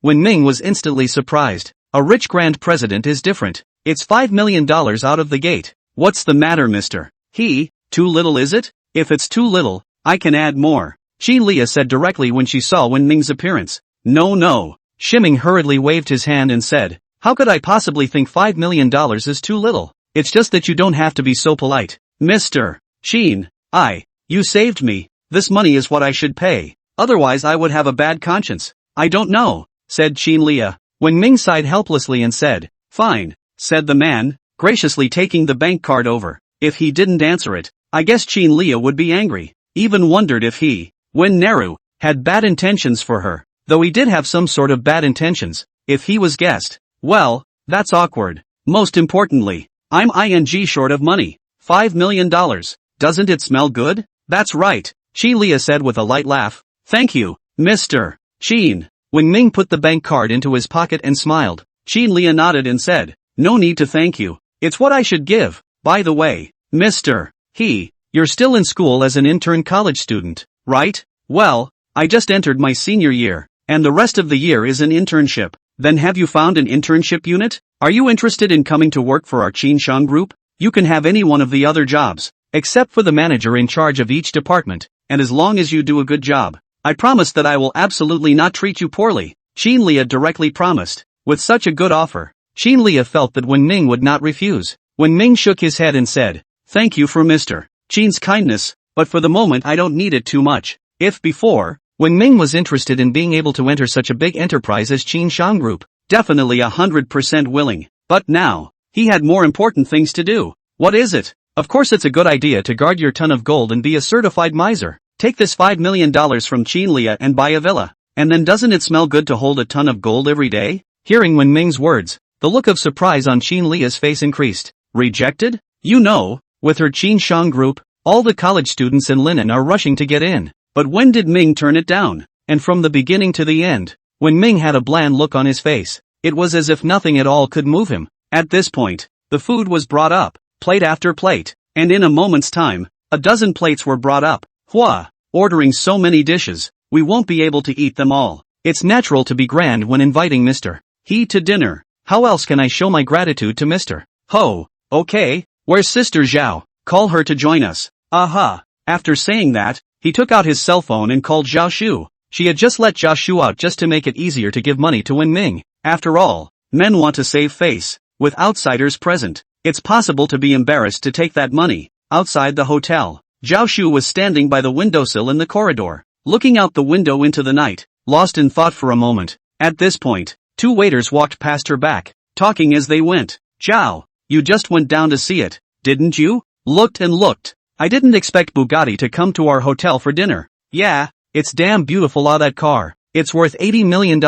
Wen Ming was instantly surprised. A rich grand president is different. It's $5 million out of the gate. What's the matter, Mr. He? Too little, is it? If it's too little, I can add more. Qin Lia said directly when she saw Wen Ming's appearance. No. Shiming hurriedly waved his hand and said, how could I possibly think $5 million is too little? It's just that you don't have to be so polite. Mr. Qin, you saved me. This money is what I should pay. Otherwise I would have a bad conscience. I don't know, said Qin Lia. Wen Ming sighed helplessly and said, fine, said the man, graciously taking the bank card over. If he didn't answer it, I guess Qin Lia would be angry. Even wondered if he, Wen Naru, had bad intentions for her. Though he did have some sort of bad intentions. If he was guessed, well, that's awkward. Most importantly, I'm ing short of money. $5 million. Doesn't it smell good? That's right, Qin Lia said with a light laugh. Thank you, Mr. Qin. Wen Ming put the bank card into his pocket and smiled. Qin Lia nodded and said, no need to thank you. It's what I should give. By the way, Mr. He, you're still in school as an intern college student, right? Well, I just entered my senior year, and the rest of the year is an internship. Then have you found an internship unit? Are you interested in coming to work for our Qinshang group? You can have any one of the other jobs, except for the manager in charge of each department, and as long as you do a good job, I promise that I will absolutely not treat you poorly. Qin Lia directly promised. With such a good offer, Qin Lia felt that Wen Ming would not refuse. Wen Ming shook his head and said, thank you for Mr. Qin's kindness, but for the moment I don't need it too much. If before, Wen Ming was interested in being able to enter such a big enterprise as Qinshang Group, definitely 100% willing. But now, he had more important things to do. What is it? Of course it's a good idea to guard your ton of gold and be a certified miser. Take this $5 million from Qin Lia and buy a villa. And then doesn't it smell good to hold a ton of gold every day? Hearing Wen Ming's words, the look of surprise on Qin Lia's face increased. Rejected? You know, with her Qinshang group, all the college students in Linen are rushing to get in. But when did Ming turn it down? And from the beginning to the end, when Ming had a bland look on his face, it was as if nothing at all could move him. At this point, the food was brought up, plate after plate, and in a moment's time, a dozen plates were brought up. Hua, ordering so many dishes, we won't be able to eat them all. It's natural to be grand when inviting Mr. He to dinner. How else can I show my gratitude to Mr. Ho? Okay, where's Sister Zhao? Call her to join us. Aha. After saying that, he took out his cell phone and called Zhao Shu. She had just let Zhao Shu out just to make it easier to give money to Wen Ming. After all, men want to save face. With outsiders present, it's possible to be embarrassed to take that money. Outside the hotel, Zhao Shu was standing by the windowsill in the corridor, looking out the window into the night, lost in thought for a moment. At this point, two waiters walked past her back, talking as they went. Zhao, you just went down to see it, didn't you? Looked and looked. I didn't expect Bugatti to come to our hotel for dinner. Yeah, it's damn beautiful, that car. It's worth $80 million.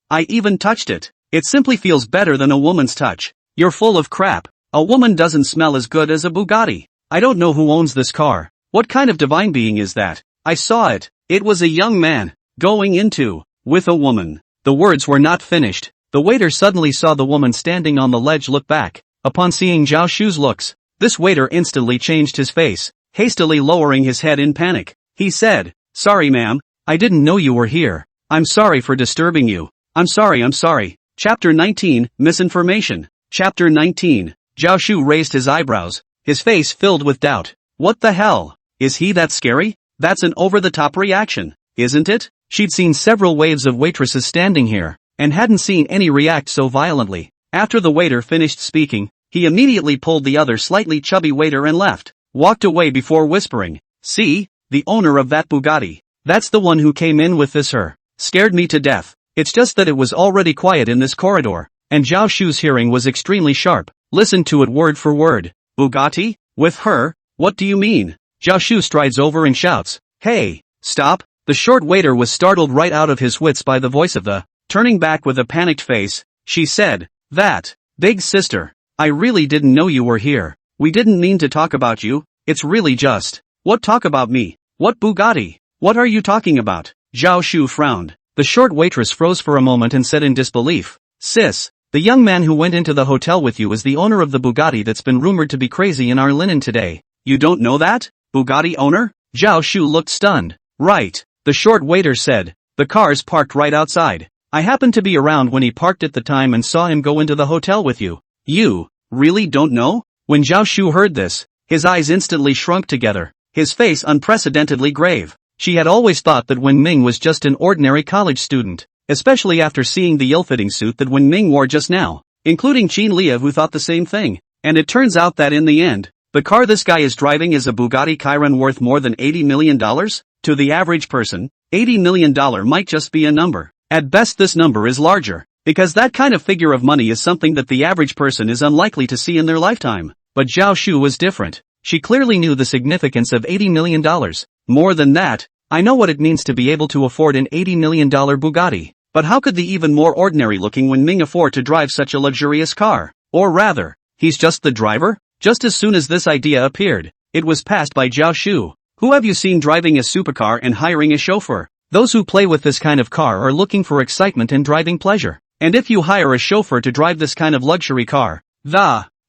I even touched it. It simply feels better than a woman's touch. You're full of crap. A woman doesn't smell as good as a Bugatti. I don't know who owns this car. What kind of divine being is that? I saw it. It was a young man, going into, with a woman. The words were not finished. The waiter suddenly saw the woman standing on the ledge look back. Upon seeing Zhao Shu's looks, this waiter instantly changed his face, hastily lowering his head in panic. He said, "Sorry ma'am, I didn't know you were here. I'm sorry for disturbing you. I'm sorry. Chapter 19, Misinformation. Chapter 19. Zhao Shu raised his eyebrows, his face filled with doubt. What the hell? Is he that scary? That's an over-the-top reaction, isn't it? She'd seen several waves of waitresses standing here, and hadn't seen any react so violently. After the waiter finished speaking, he immediately pulled the other slightly chubby waiter and left, walked away before whispering, "See, the owner of that Bugatti. That's the one who came in with this her. Scared me to death. It's just that it was already quiet in this corridor." And Zhao Shu's hearing was extremely sharp. Listen to it word for word. "Bugatti? With her? What do you mean?" Zhao Shu strides over and shouts, "Hey, stop!" The short waiter was startled right out of his wits by the voice of the, turning back with a panicked face, she said, "That, big sister, I really didn't know you were here. We didn't mean to talk about you, it's really just." "What talk about me? What Bugatti? What are you talking about?" Zhao Shu frowned. The short waitress froze for a moment and said in disbelief, "Sis, the young man who went into the hotel with you is the owner of the Bugatti that's been rumored to be crazy in our Linen today. You don't know that? Bugatti owner?" Zhao Shu looked stunned. "Right," the short waiter said. "The car's parked right outside. I happened to be around when he parked at the time and saw him go into the hotel with you." "You really don't know?" When Zhao Shu heard this, his eyes instantly shrunk together, his face unprecedentedly grave. She had always thought that Wen Ming was just an ordinary college student, especially after seeing the ill-fitting suit that Wen Ming wore just now, including Qin Lia who thought the same thing. And it turns out that in the end, the car this guy is driving is a Bugatti Chiron worth more than $80 million? To the average person, $80 million might just be a number. At best this number is larger, because that kind of figure of money is something that the average person is unlikely to see in their lifetime. But Zhao Shu was different. She clearly knew the significance of $80 million. More than that, I know what it means to be able to afford an $80 million Bugatti. But how could the even more ordinary-looking Wen Ming afford to drive such a luxurious car? Or rather, he's just the driver? Just as soon as this idea appeared, it was passed by Zhao Shu. Who have you seen driving a supercar and hiring a chauffeur? Those who play with this kind of car are looking for excitement and driving pleasure. And if you hire a chauffeur to drive this kind of luxury car,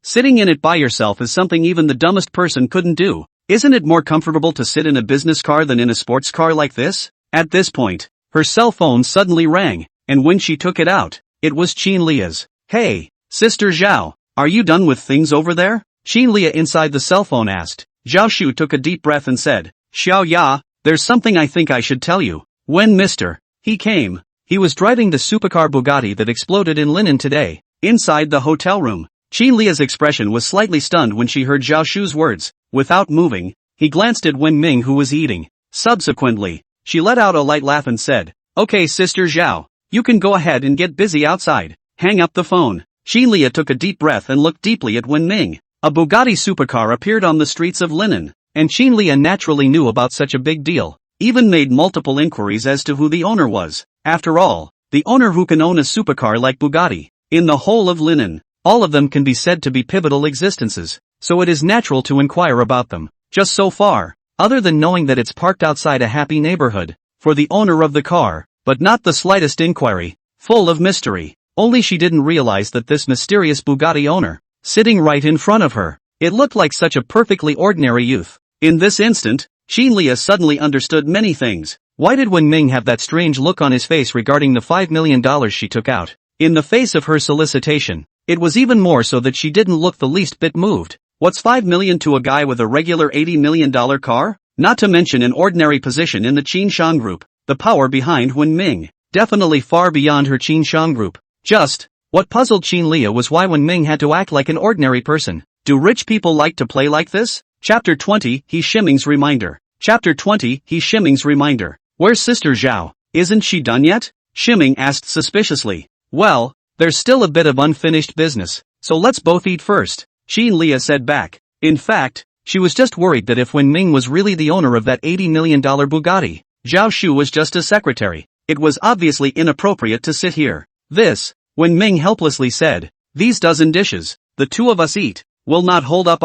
sitting in it by yourself is something even the dumbest person couldn't do. Isn't it more comfortable to sit in a business car than in a sports car like this? At this point, her cell phone suddenly rang, and when she took it out, it was Qin Lia's. "Hey, Sister Zhao, are you done with things over there?" Qin Lia inside the cell phone asked. Zhao Shu took a deep breath and said, "Xiao Ya, there's something I think I should tell you." When Mr. He came, he was driving the supercar Bugatti that exploded in Linen today. Inside the hotel room, Qin Lia's expression was slightly stunned when she heard Zhao Shu's words. Without moving, he glanced at Wen Ming who was eating. Subsequently, she let out a light laugh and said, "Okay Sister Zhao, you can go ahead and get busy outside. Hang up the phone." Qin Lia took a deep breath and looked deeply at Wen Ming. A Bugatti supercar appeared on the streets of Linen, and Qin Lia naturally knew about such a big deal, even made multiple inquiries as to who the owner was. After all, the owner who can own a supercar like Bugatti, in the whole of Linen. All of them can be said to be pivotal existences, so it is natural to inquire about them. Just so far, other than knowing that it's parked outside a happy neighborhood, for the owner of the car, but not the slightest inquiry, full of mystery. Only she didn't realize that this mysterious Bugatti owner, sitting right in front of her, it looked like such a perfectly ordinary youth. In this instant, Xinlia suddenly understood many things. Why did Wen Ming have that strange look on his face regarding the $5 million she took out? In the face of her solicitation, it was even more so that she didn't look the least bit moved. What's $5 million to a guy with a regular $80 million car? Not to mention an ordinary position in the Qin Shang group. The power behind Wen Ming, definitely far beyond her Qin Shang group. Just, what puzzled Xinlia was why Wen Ming had to act like an ordinary person. Do rich people like to play like this? Chapter 20, He Shiming's Reminder. Chapter 20, He Shiming's Reminder. Where's Sister Zhao? Isn't she done yet? Shiming asked suspiciously. Well, there's still a bit of unfinished business, so let's both eat first, Xinlia said back. In fact, she was just worried that if Wen Ming was really the owner of that $80 million Bugatti, Zhao Shu was just a secretary. It was obviously inappropriate to sit here. This, Wen Ming helplessly said, these dozen dishes, the two of us eat, will not hold up.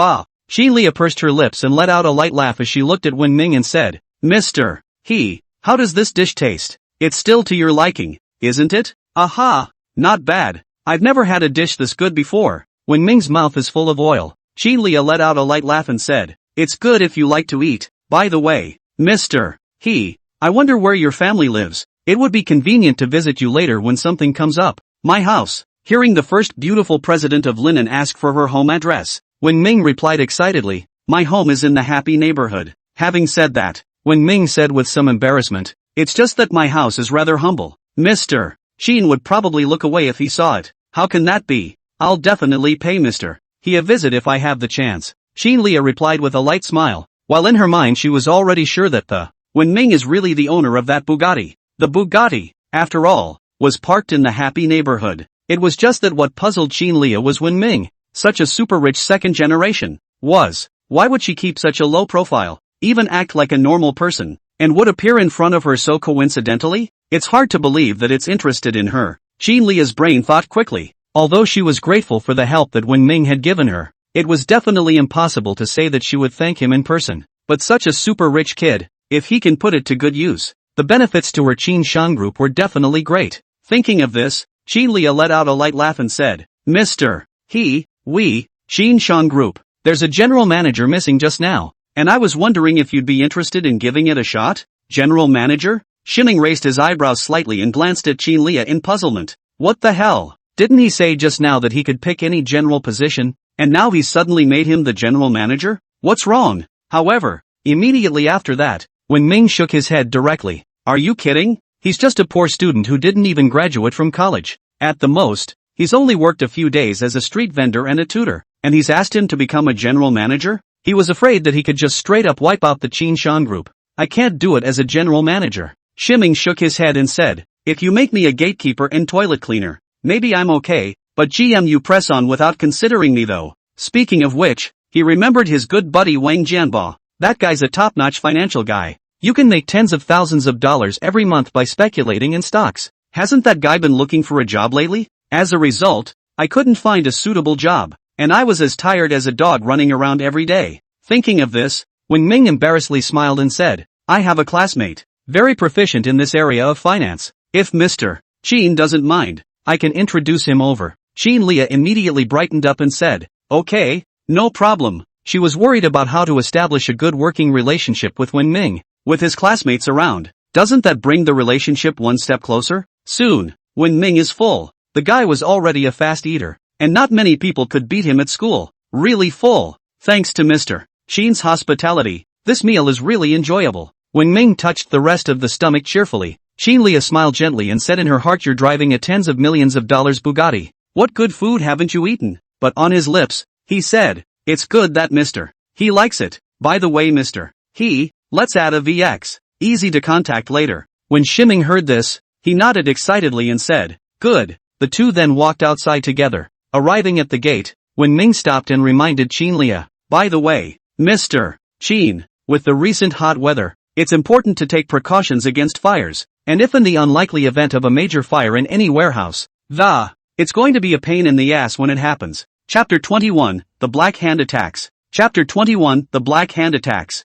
Xinlia pursed her lips and let out a light laugh as she looked at Wen Ming and said, Mr. He, how does this dish taste? It's still to your liking, isn't it? Aha, not bad. I've never had a dish this good before. Wen Ming's mouth is full of oil. Xinlia let out a light laugh and said, it's good if you like to eat. By the way, Mr. He, I wonder where your family lives. It would be convenient to visit you later when something comes up. My house. Hearing the first beautiful president of Linen ask for her home address, Wen Ming replied excitedly, my home is in the happy neighborhood. Having said that, Wen Ming said with some embarrassment, it's just that my house is rather humble. Mr. Xin would probably look away if he saw it. How can that be? I'll definitely pay Mr. He a visit if I have the chance. Xinlia replied with a light smile, while in her mind she was already sure that the Wen Ming is really the owner of that Bugatti. The Bugatti, after all, was parked in the happy neighborhood. It was just that what puzzled Xinlia was Wen Ming, such a super rich second generation, was. Why would she keep such a low profile, even act like a normal person, and would appear in front of her so coincidentally? It's hard to believe that it's interested in her. Xinlia's brain thought quickly. Although she was grateful for the help that Wen Ming had given her, it was definitely impossible to say that she would thank him in person. But such a super rich kid, if he can put it to good use, the benefits to her Qin Shang group were definitely great. Thinking of this, Xinlia let out a light laugh and said, Mr. He, we, Qin Shang group, there's a general manager missing just now, and I was wondering if you'd be interested in giving it a shot? General manager? Shiming raised his eyebrows slightly and glanced at Xinlia in puzzlement. What the hell? Didn't he say just now that he could pick any general position, and now he's suddenly made him the general manager? What's wrong? However, immediately after that, Wen Ming shook his head directly. Are you kidding? He's just a poor student who didn't even graduate from college. At the most, he's only worked a few days as a street vendor and a tutor, and he's asked him to become a general manager? He was afraid that he could just straight up wipe out the Qin Shang group. I can't do it as a general manager. Shiming shook his head and said, if you make me a gatekeeper and toilet cleaner, maybe I'm okay, but you press on without considering me though. Speaking of which, he remembered his good buddy Wang Jianba. That guy's a top-notch financial guy. You can make tens of thousands of dollars every month by speculating in stocks. Hasn't that guy been looking for a job lately? As a result, I couldn't find a suitable job, and I was as tired as a dog running around every day. Thinking of this, Wen Ming embarrassedly smiled and said, I have a classmate, very proficient in this area of finance. If Mr. Qin doesn't mind, I can introduce him over. Xinlia immediately brightened up and said, okay, no problem. She was worried about how to establish a good working relationship with Wen Ming. With his classmates around, doesn't that bring the relationship one step closer? Soon, Wen Ming is full. The guy was already a fast eater, and not many people could beat him at school. Really full. Thanks to Mr. Qin's hospitality, this meal is really enjoyable. Wen Ming touched the rest of the stomach cheerfully. Xinlia smiled gently and said in her heart, you're driving a tens of millions of dollars Bugatti. What good food haven't you eaten? But on his lips, he said, it's good that Mr. He likes it. By the way, Mr. He, let's add a VX. Easy to contact later. When Shiming heard this, he nodded excitedly and said, good. The two then walked outside together. Arriving at the gate, Wen Ming stopped and reminded Xinlia, by the way, Mr. Qin, with the recent hot weather, it's important to take precautions against fires, and if in the unlikely event of a major fire in any warehouse, the It's going to be a pain in the ass when it happens. Chapter 21, The Black Hand Attacks. Chapter 21, The Black Hand Attacks.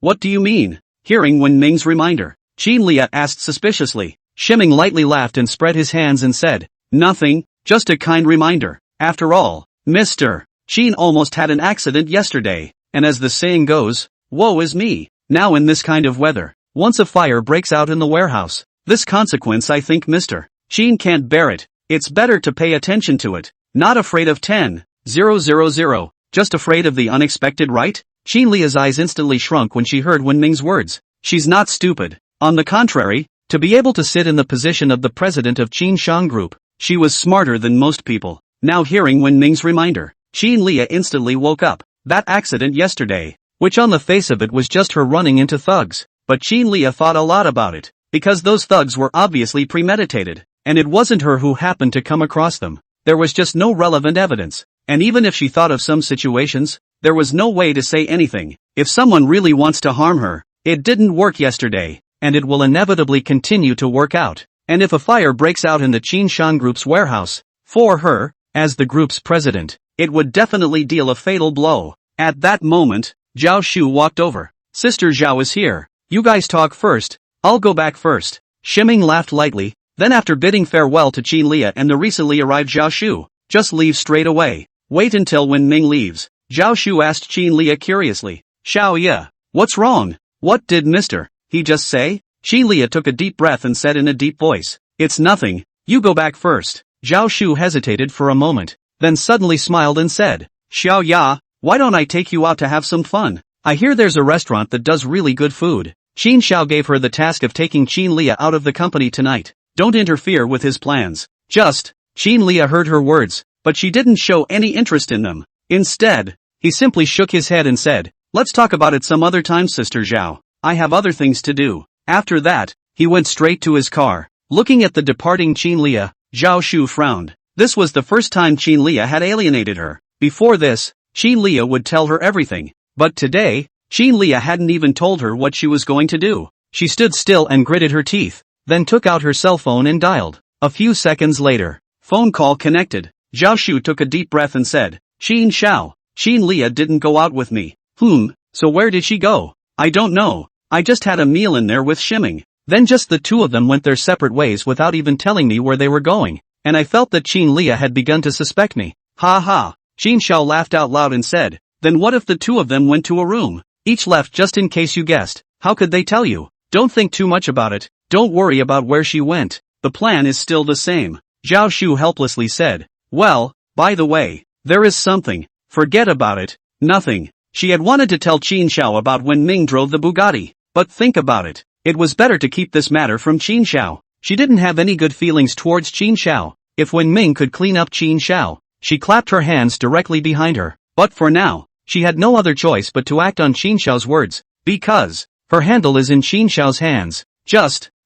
What do you mean? Hearing Wen Ming's reminder, Qin Lia asked suspiciously. Shiming lightly laughed and spread his hands and said, nothing, just a kind reminder. After all, Mr. Qin almost had an accident yesterday, and as the saying goes, woe is me. Now in this kind of weather, once a fire breaks out in the warehouse, this consequence I think Mr. Qin can't bear it. It's better to pay attention to it. Not afraid of 10,000, just afraid of the unexpected, right? Qin Lia's eyes instantly shrunk when she heard Wen Ming's words. She's not stupid. On the contrary, to be able to sit in the position of the president of Qin Shang Group, she was smarter than most people. Now hearing Wen Ming's reminder, Qin Lia instantly woke up. That accident yesterday, which on the face of it was just her running into thugs, but Qin Lia thought a lot about it, because those thugs were obviously premeditated, and it wasn't her who happened to come across them. There was just no relevant evidence, and even if she thought of some situations, there was no way to say anything. If someone really wants to harm her, it didn't work yesterday, and it will inevitably continue to work out. And if a fire breaks out in the Qin Shang Group's warehouse, for her, as the group's president, it would definitely deal a fatal blow. At that moment, Zhao Shu walked over. Sister Zhao is here. You guys talk first, I'll go back first. Shiming laughed lightly, then after bidding farewell to Qin Lia and the recently arrived Zhao Shu, just leave straight away. Wait until Wen Ming leaves. Zhao Shu asked Qin Lia curiously. Xiao Ye, what's wrong? What did Mr. He just say? Qin Lia took a deep breath and said in a deep voice. It's nothing, you go back first. Zhao Shu hesitated for a moment, then suddenly smiled and said, Xiao Ya, why don't I take you out to have some fun? I hear there's a restaurant that does really good food. Qin Xiao gave her the task of taking Qin Lia out of the company tonight. Don't interfere with his plans. Qin Lia heard her words, but she didn't show any interest in them. Instead, he simply shook his head and said, let's talk about it some other time, Sister Zhao. I have other things to do. After that, he went straight to his car. Looking at the departing Qin Lia, Zhao Shu frowned. This was the first time Qin Lia had alienated her. Before this, Qin Lia would tell her everything. But today, Qin Lia hadn't even told her what she was going to do. She stood still and gritted her teeth, then took out her cell phone and dialed. A few seconds later, phone call connected. Zhao Shu took a deep breath and said, Qin Xiao, Qin Lia didn't go out with me. So where did she go? I don't know. I just had a meal in there with Shiming. Then just the two of them went their separate ways without even telling me where they were going. And I felt that Qin Lia had begun to suspect me. Ha ha. Qin Xiao laughed out loud and said, then what if the two of them went to a room? Each left just in case you guessed. How could they tell you? Don't think too much about it. Don't worry about where she went. The plan is still the same. Zhao Shu helplessly said. Well, by the way, there is something. Forget about it. Nothing. She had wanted to tell Qin Xiao about when Ming drove the Bugatti. But think about it. It was better to keep this matter from Qin Xiao. She didn't have any good feelings towards Qin Xiao. If Wen Ming could clean up Qin Xiao, she clapped her hands directly behind her. But for now, she had no other choice but to act on Qin Xiao's words, because her handle is in Qin Xiao's hands.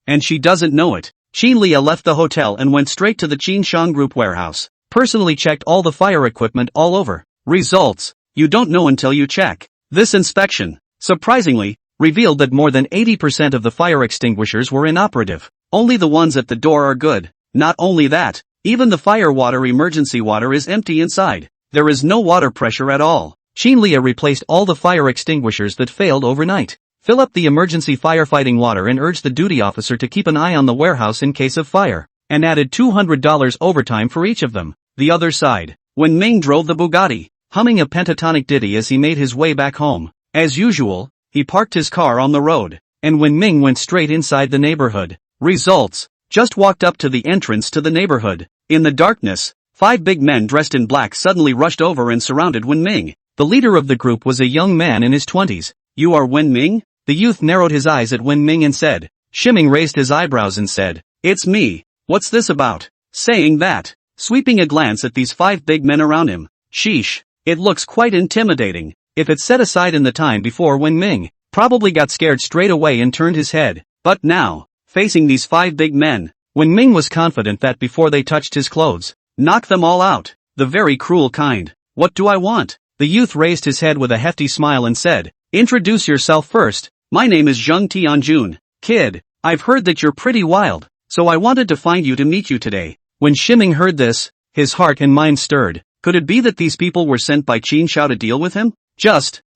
And she doesn't know it. Qin Lia left the hotel and went straight to the Qin Shang Group warehouse. Personally checked all the fire equipment all over. Results, you don't know until you check. This inspection, surprisingly, revealed that more than 80% of the fire extinguishers were inoperative. Only the ones at the door are good. Not only that, even the fire water emergency water is empty inside. There is no water pressure at all. Qin Lia replaced all the fire extinguishers that failed overnight. Fill up the emergency firefighting water and urged the duty officer to keep an eye on the warehouse in case of fire, and added $200 overtime for each of them. The other side, when Ming drove the Bugatti, humming a pentatonic ditty as he made his way back home. As usual, he parked his car on the road, and when Ming went straight inside the neighborhood. Results, just walked up to the entrance to the neighborhood. In the darkness, 5 big men dressed in black suddenly rushed over and surrounded Wen Ming. The leader of the group was a young man in his 20s. You are Wen Ming? The youth narrowed his eyes at Wen Ming and said. Shiming raised his eyebrows and said, it's me. What's this about? Saying that, sweeping a glance at these 5 big men around him. Sheesh, it looks quite intimidating. If it's set aside in the time before, Wen Ming probably got scared straight away and turned his head. But now, facing these 5 big men, Wen Ming was confident that before they touched his clothes, knock them all out. The very cruel kind. What do I want? The youth raised his head with a hefty smile and said, introduce yourself first. My name is Zheng Tianjun. Kid, I've heard that you're pretty wild, so I wanted to find you to meet you today. When Shiming heard this, his heart and mind stirred. Could it be that these people were sent by Qin Shao to deal with him?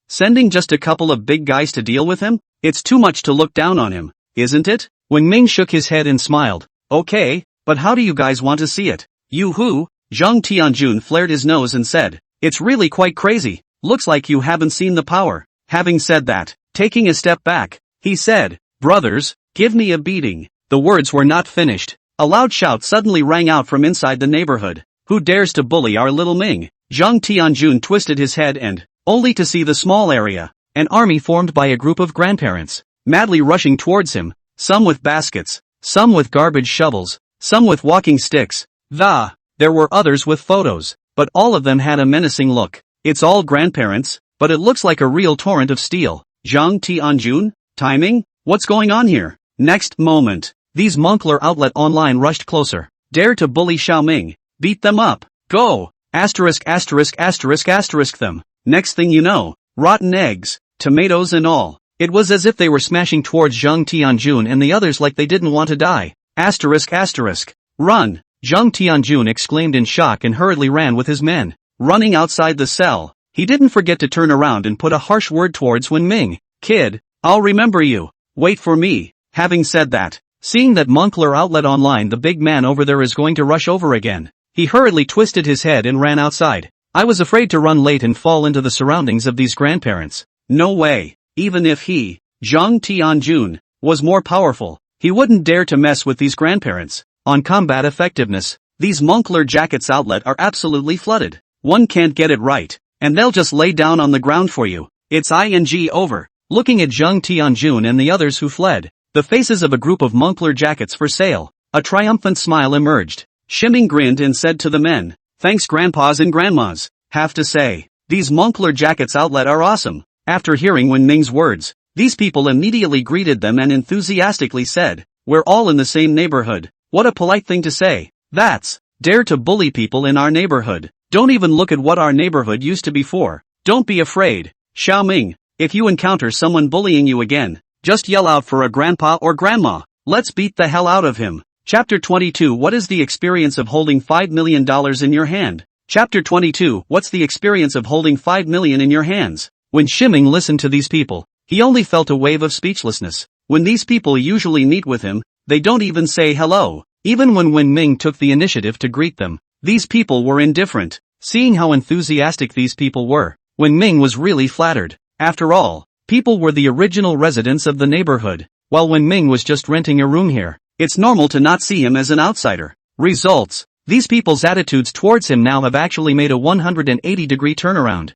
Sending just a couple of big guys to deal with him? It's too much to look down on him, isn't it? Wen Ming shook his head and smiled. Okay, but how do you guys want to see it? You who? Zhang Tianjun flared his nose and said, it's really quite crazy. Looks like you haven't seen the power. Having said that, taking a step back, he said, brothers, give me a beating. The words were not finished. A loud shout suddenly rang out from inside the neighborhood. Who dares to bully our little Ming? Zhang Tianjun twisted his head and, only to see the small area, an army formed by a group of grandparents, madly rushing towards him, some with baskets, some with garbage shovels, some with walking sticks. There were others with photos, but all of them had a menacing look. It's all grandparents, but it looks like a real torrent of steel. Zhang Tianjun? Timing? What's going on here? Next moment, these Moncler outlet online rushed closer. Dare to bully Xiaoming. Beat them up. Go! Asterisk them. Next thing you know, rotten eggs, tomatoes and all. It was as if they were smashing towards Zhang Tianjun and the others like they didn't want to die. Asterisk. Run! Zhang Tianjun exclaimed in shock and hurriedly ran with his men. Running outside the cell, he didn't forget to turn around and put a harsh word towards Wen Ming. Kid, I'll remember you. Wait for me. Having said that, seeing that Moncler outlet online the big man over there is going to rush over again, he hurriedly twisted his head and ran outside. I was afraid to run late and fall into the surroundings of these grandparents. No way. Even if he, Zhang Tianjun, was more powerful, he wouldn't dare to mess with these grandparents. On combat effectiveness, these Moncler jackets outlet are absolutely flooded. One can't get it right, and they'll just lay down on the ground for you. It's ing over. Looking at Zhang Tianjun and the others who fled, the faces of a group of Moncler jackets for sale, a triumphant smile emerged. Shiming grinned and said to the men, thanks grandpas and grandmas. Have to say, these Moncler jackets outlet are awesome. After hearing Wen Ming's words, these people immediately greeted them and enthusiastically said, we're all in the same neighborhood. What a polite thing to say. That's, dare to bully people in our neighborhood. Don't even look at what our neighborhood used to be for. Don't be afraid. Xiaoming, if you encounter someone bullying you again, just yell out for a grandpa or grandma. Let's beat the hell out of him. Chapter 22 What is the experience of holding $5 million in your hand? Chapter 22 What's the experience of holding $5 million in your hands? When Shiming listened to these people, he only felt a wave of speechlessness. When these people usually meet with him, they don't even say hello. Even when Wen Ming took the initiative to greet them, these people were indifferent. Seeing how enthusiastic these people were, Wen Ming was really flattered. After all, people were the original residents of the neighborhood, while Wen Ming was just renting a room here. It's normal to not see him as an outsider. Results. These people's attitudes towards him now have actually made a 180-degree turnaround.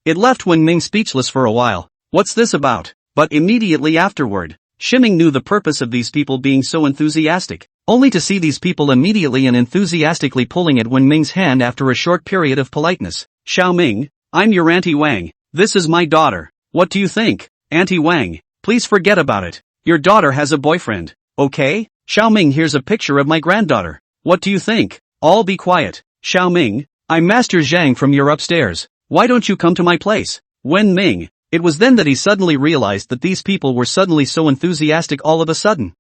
It left Wen Ming speechless for a while. What's this about? But immediately afterward, Shiming knew the purpose of these people being so enthusiastic, only to see these people immediately and enthusiastically pulling at Wen Ming's hand after a short period of politeness. Xiaoming, I'm your Auntie Wang. This is my daughter. What do you think? Auntie Wang, please forget about it. Your daughter has a boyfriend. Okay? Xiaoming, here's a picture of my granddaughter. What do you think? All be quiet. Xiaoming, I'm Master Zhang from your upstairs. Why don't you come to my place? Wen Ming. It was then that he suddenly realized that these people were suddenly so enthusiastic all of a sudden.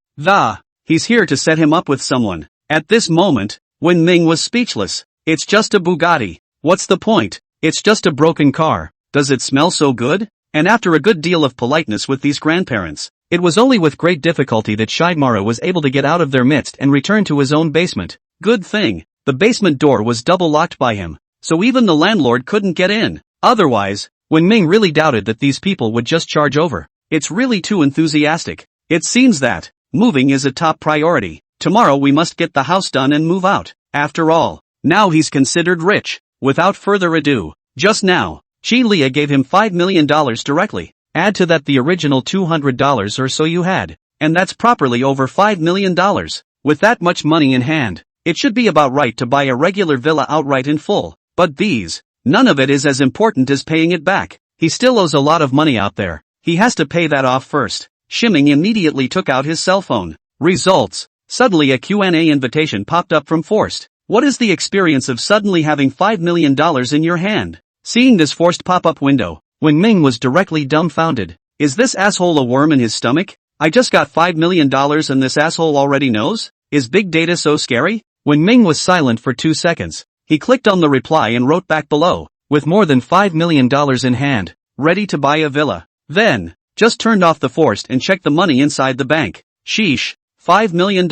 He's here to set him up with someone. At this moment, Wen Ming was speechless. It's just a Bugatti. What's the point? It's just a broken car. Does it smell so good? And after a good deal of politeness with these grandparents, it was only with great difficulty that Shimara was able to get out of their midst and return to his own basement. Good thing, the basement door was double-locked by him, so even the landlord couldn't get in. Otherwise, Wen Ming really doubted that these people would just charge over. It's really too enthusiastic. It seems that moving is a top priority. Tomorrow we must get the house done and move out. After all, now he's considered rich. Without further ado, just now, Chi Lia gave him $5 million directly. Add to that the original $200 or so you had, and that's properly over $5 million. With that much money in hand, it should be about right to buy a regular villa outright in full. But none of it is as important as paying it back. He still owes a lot of money out there. He has to pay that off first. Shiming immediately took out his cell phone. Results. Suddenly a Q&A invitation popped up from Forced. What is the experience of suddenly having $5 million in your hand? Seeing this forced pop-up window, Wen Ming was directly dumbfounded. Is this asshole a worm in his stomach? I just got $5 million and this asshole already knows? Is big data so scary? When Ming was silent for 2 seconds, he clicked on the reply and wrote back below, with more than $5 million in hand, ready to buy a villa. Then, just turned off the forced and checked the money inside the bank. Sheesh, $5 million.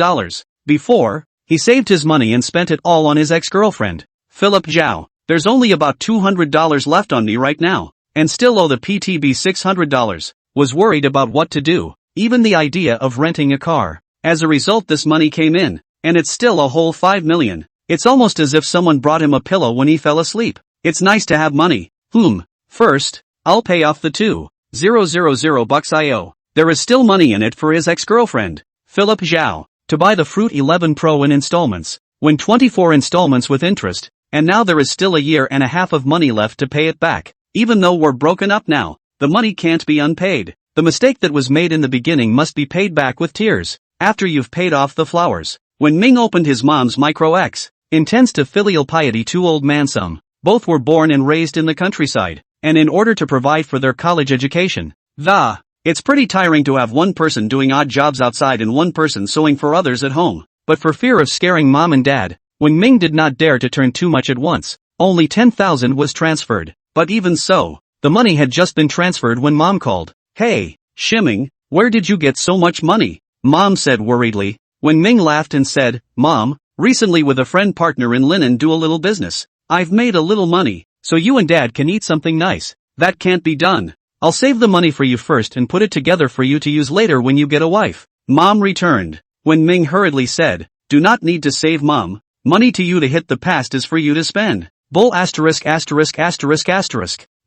Before, he saved his money and spent it all on his ex-girlfriend, Philip Zhao. There's only about $200 left on me right now, and still owe the PTB $600. Was worried about what to do, even the idea of renting a car. As a result, this money came in, and it's still a whole $5 million. It's almost as if someone brought him a pillow when he fell asleep. It's nice to have money. First, I'll pay off the $2,000 I owe. There is still money in it for his ex-girlfriend, Philip Zhao, to buy the Fruit 11 Pro in installments, when 24 installments with interest, and now there is still a year and a half of money left to pay it back. Even though we're broken up now, the money can't be unpaid. The mistake that was made in the beginning must be paid back with tears, after you've paid off the flowers. When Ming opened his mom's micro X, intends to filial piety to old man some. Both were born and raised in the countryside, and in order to provide for their college education. It's pretty tiring to have one person doing odd jobs outside and one person sewing for others at home. But for fear of scaring mom and dad, when Ming did not dare to turn too much at once, only 10,000 was transferred. But even so, the money had just been transferred when mom called. Hey, Shiming, where did you get so much money? Mom said worriedly. When Ming laughed and said, Mom, recently with a friend partner in linen do a little business. I've made a little money, so you and dad can eat something nice. That can't be done. I'll save the money for you first and put it together for you to use later when you get a wife. Mom returned. When Ming hurriedly said, do not need to save mom. Money to you to hit the past is for you to spend. Bull asterisk.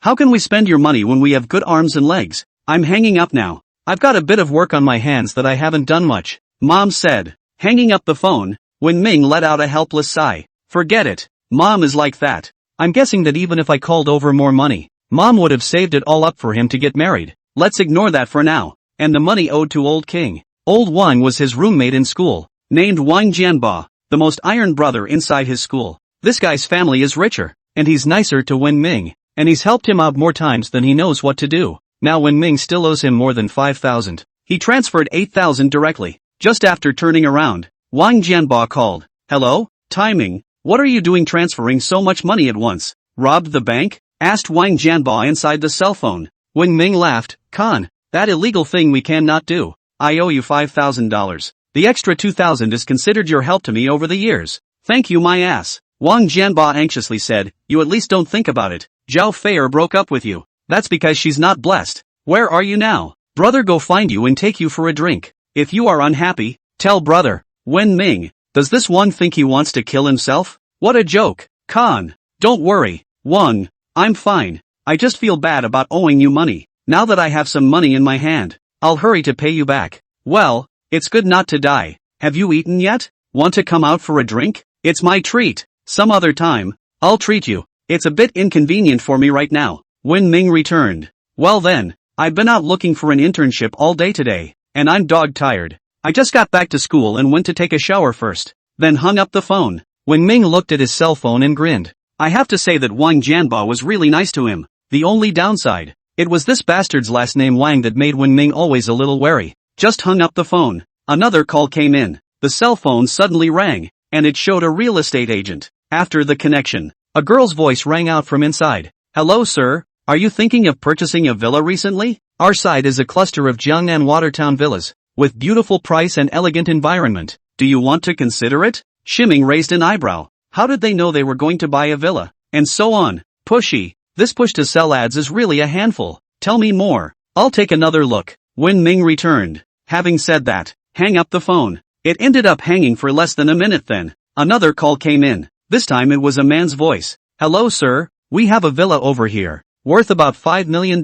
How can we spend your money when we have good arms and legs? I'm hanging up now. I've got a bit of work on my hands that I haven't done much. Mom said, hanging up the phone, when Ming let out a helpless sigh. Forget it. Mom is like that. I'm guessing that even if I called over more money, mom would have saved it all up for him to get married. Let's ignore that for now. And the money owed to Old King. Old Wang was his roommate in school, named Wang Jianba, the most iron brother inside his school. This guy's family is richer, and he's nicer to Wen Ming, and he's helped him out more times than he knows what to do. Now Wen Ming still owes him more than 5,000. He transferred 8,000 directly. Just after turning around, Wang Jianba called. Hello, Timing, what are you doing transferring so much money at once? Robbed the bank? Asked Wang Jianba inside the cell phone. Wen Ming laughed. Con, that illegal thing we cannot do. I owe you $5,000. The extra 2,000 is considered your help to me over the years. Thank you my ass. Wang Jianba anxiously said, you at least don't think about it. Zhao Feier broke up with you. That's because she's not blessed. Where are you now? Brother go find you and take you for a drink. If you are unhappy, tell brother. Wen Ming, does this one think he wants to kill himself? What a joke. Con, don't worry, Wang, I'm fine. I just feel bad about owing you money. Now that I have some money in my hand, I'll hurry to pay you back. Well, it's good not to die. Have you eaten yet? Want to come out for a drink? It's my treat. Some other time, I'll treat you. It's a bit inconvenient for me right now. Wen Ming returned. Well then, I've been out looking for an internship all day today, and I'm dog tired. I just got back to school and went to take a shower first, then hung up the phone. Wen Ming looked at his cell phone and grinned. I have to say that Wang Jianba was really nice to him. The only downside, it was this bastard's last name Wang that made Wen Ming always a little wary. Just hung up the phone. Another call came in. The cell phone suddenly rang, and it showed a real estate agent. After the connection, a girl's voice rang out from inside. Hello sir, are you thinking of purchasing a villa recently? Our site is a cluster of Jiangnan Watertown villas, with beautiful price and elegant environment. Do you want to consider it? Shiming raised an eyebrow. How did they know they were going to buy a villa? And so on. Pushy. This push to sell ads is really a handful. Tell me more. I'll take another look. Wen Ming returned. Having said that, hang up the phone. It ended up hanging for less than a minute then. Another call came in. This time it was a man's voice. Hello sir, we have a villa over here, worth about $5 million,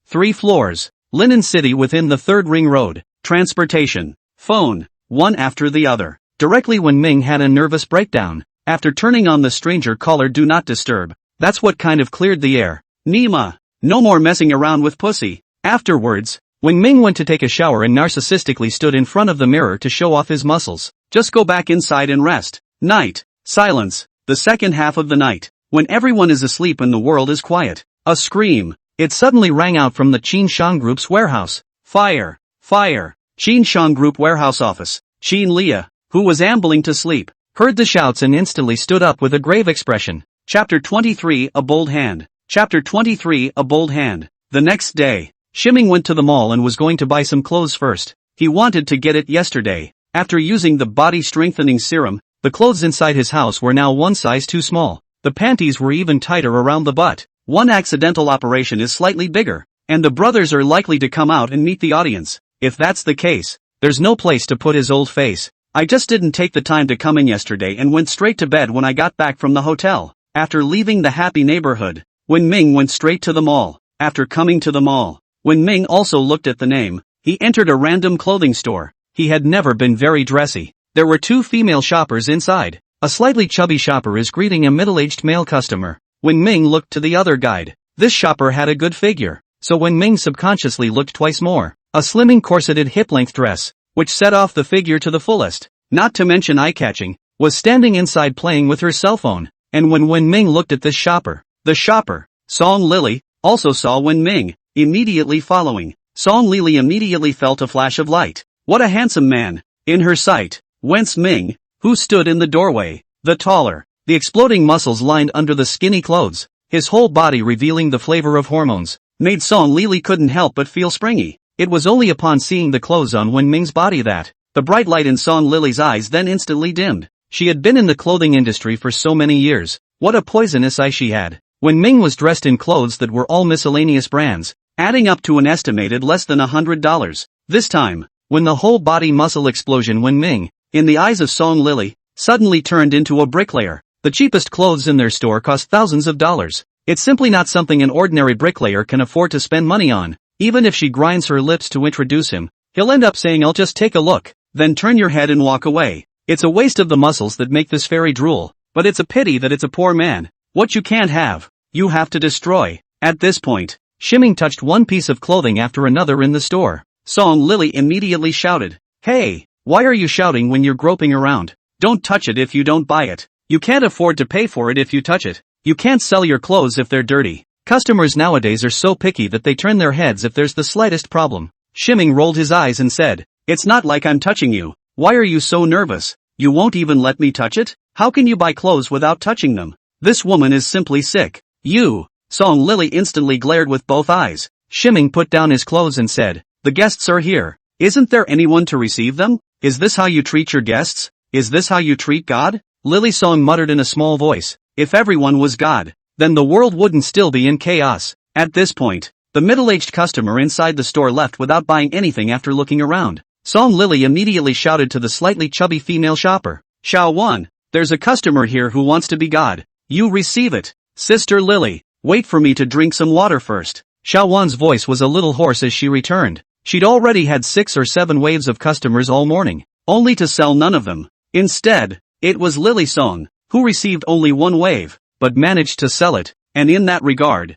3 floors, Linen City within the 3rd Ring Road, transportation, phone, one after the other. Directly when Ming had a nervous breakdown, after turning on the stranger caller do not disturb. That's what kind of cleared the air. Nima, no more messing around with pussy. Afterwards, when Ming went to take a shower and narcissistically stood in front of the mirror to show off his muscles, just go back inside and rest. Night. Silence. The second half of the night. When everyone is asleep and the world is quiet. A scream. It suddenly rang out from the Qin Shang Group's warehouse. Fire. Fire. Qin Shang Group warehouse office. Qin Lia, who was ambling to sleep, heard the shouts and instantly stood up with a grave expression. Chapter 23 A Bold Hand. Chapter 23 A Bold Hand. The next day, Shiming went to the mall and was going to buy some clothes first. He wanted to get it yesterday. After using the body strengthening serum, the clothes inside his house were now one size too small. The panties were even tighter around the butt. One accidental operation is slightly bigger, and the brothers are likely to come out and meet the audience. If that's the case, there's no place to put his old face. I just didn't take the time to come in yesterday and went straight to bed when I got back from the hotel. After leaving the happy neighborhood, Wen Ming went straight to the mall. After coming to the mall, Wen Ming also looked at the name. He entered a random clothing store. He had never been very dressy. There were two female shoppers inside. A slightly chubby shopper is greeting a middle-aged male customer. Wen Ming looked to the other guide. This shopper had a good figure, so Wen Ming subconsciously looked twice more. A slimming corseted hip-length dress, which set off the figure to the fullest, not to mention eye-catching, was standing inside playing with her cell phone. And when Wen Ming looked at this shopper, the shopper, Song Lily, also saw Wen Ming, immediately following. Song Lily immediately felt a flash of light. What a handsome man, in her sight, Wen Ming, who stood in the doorway, the taller, the exploding muscles lined under the skinny clothes, his whole body revealing the flavor of hormones, made Song Lily couldn't help but feel springy. It was only upon seeing the clothes on Wen Ming's body that the bright light in Song Lily's eyes then instantly dimmed. She had been in the clothing industry for so many years. What a poisonous eye she had. Wen Ming was dressed in clothes that were all miscellaneous brands, adding up to an estimated less than $100. This time, when the whole body muscle explosion Wen Ming, in the eyes of Song Lily, suddenly turned into a bricklayer. The cheapest clothes in their store cost thousands of dollars. It's simply not something an ordinary bricklayer can afford to spend money on. Even if she grinds her lips to introduce him, he'll end up saying, "I'll just take a look," then turn your head and walk away. It's a waste of the muscles that make this fairy drool, but it's a pity that it's a poor man. What you can't have, you have to destroy. At this point, Shiming touched one piece of clothing after another in the store. Song Lily immediately shouted, "Hey, why are you shouting when you're groping around? Don't touch it if you don't buy it. You can't afford to pay for it if you touch it. You can't sell your clothes if they're dirty." Customers nowadays are so picky that they turn their heads if there's the slightest problem. Shiming rolled his eyes and said, "It's not like I'm touching you. Why are you so nervous? You won't even let me touch it? How can you buy clothes without touching them? This woman is simply sick." "You!" Song Lily instantly glared with both eyes. Shiming put down his clothes and said, "The guests are here. Isn't there anyone to receive them? Is this how you treat your guests? Is this how you treat God?" Lily Song muttered in a small voice, "If everyone was God, then the world wouldn't still be in chaos." At this point, the middle-aged customer inside the store left without buying anything after looking around. Song Lily immediately shouted to the slightly chubby female shopper, "Xiao Wan, there's a customer here who wants to be God. You receive it." "Sister Lily, wait for me to drink some water first." Xiao Wan's voice was a little hoarse as she returned. She'd already had 6 or 7 waves of customers all morning, only to sell none of them. Instead, it was Lily Song, who received only 1 wave, but managed to sell it, and in that regard,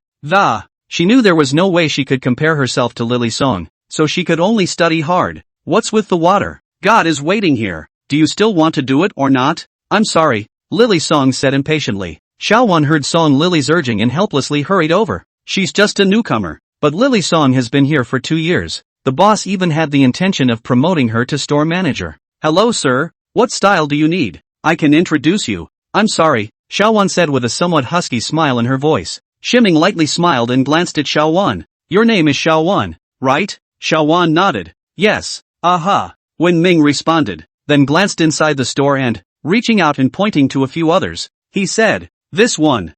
she knew there was no way she could compare herself to Lily Song, so she could only study hard. "What's with the water? God is waiting here. Do you still want to do it or not?" "I'm sorry," Lily Song said impatiently. Xiao Wan heard Song Lily's urging and helplessly hurried over. "She's just a newcomer, but Lily Song has been here for 2 years. The boss even had the intention of promoting her to store manager." "Hello sir, what style do you need? I can introduce you." "I'm sorry," Xiao Wan said with a somewhat husky smile in her voice. Shiming lightly smiled and glanced at Xiao Wan. "Your name is Xiao Wan, right?" Xiao Wan nodded. "Yes." "Aha," Wen Ming responded, then glanced inside the store and, reaching out and pointing to a few others, he said, this one,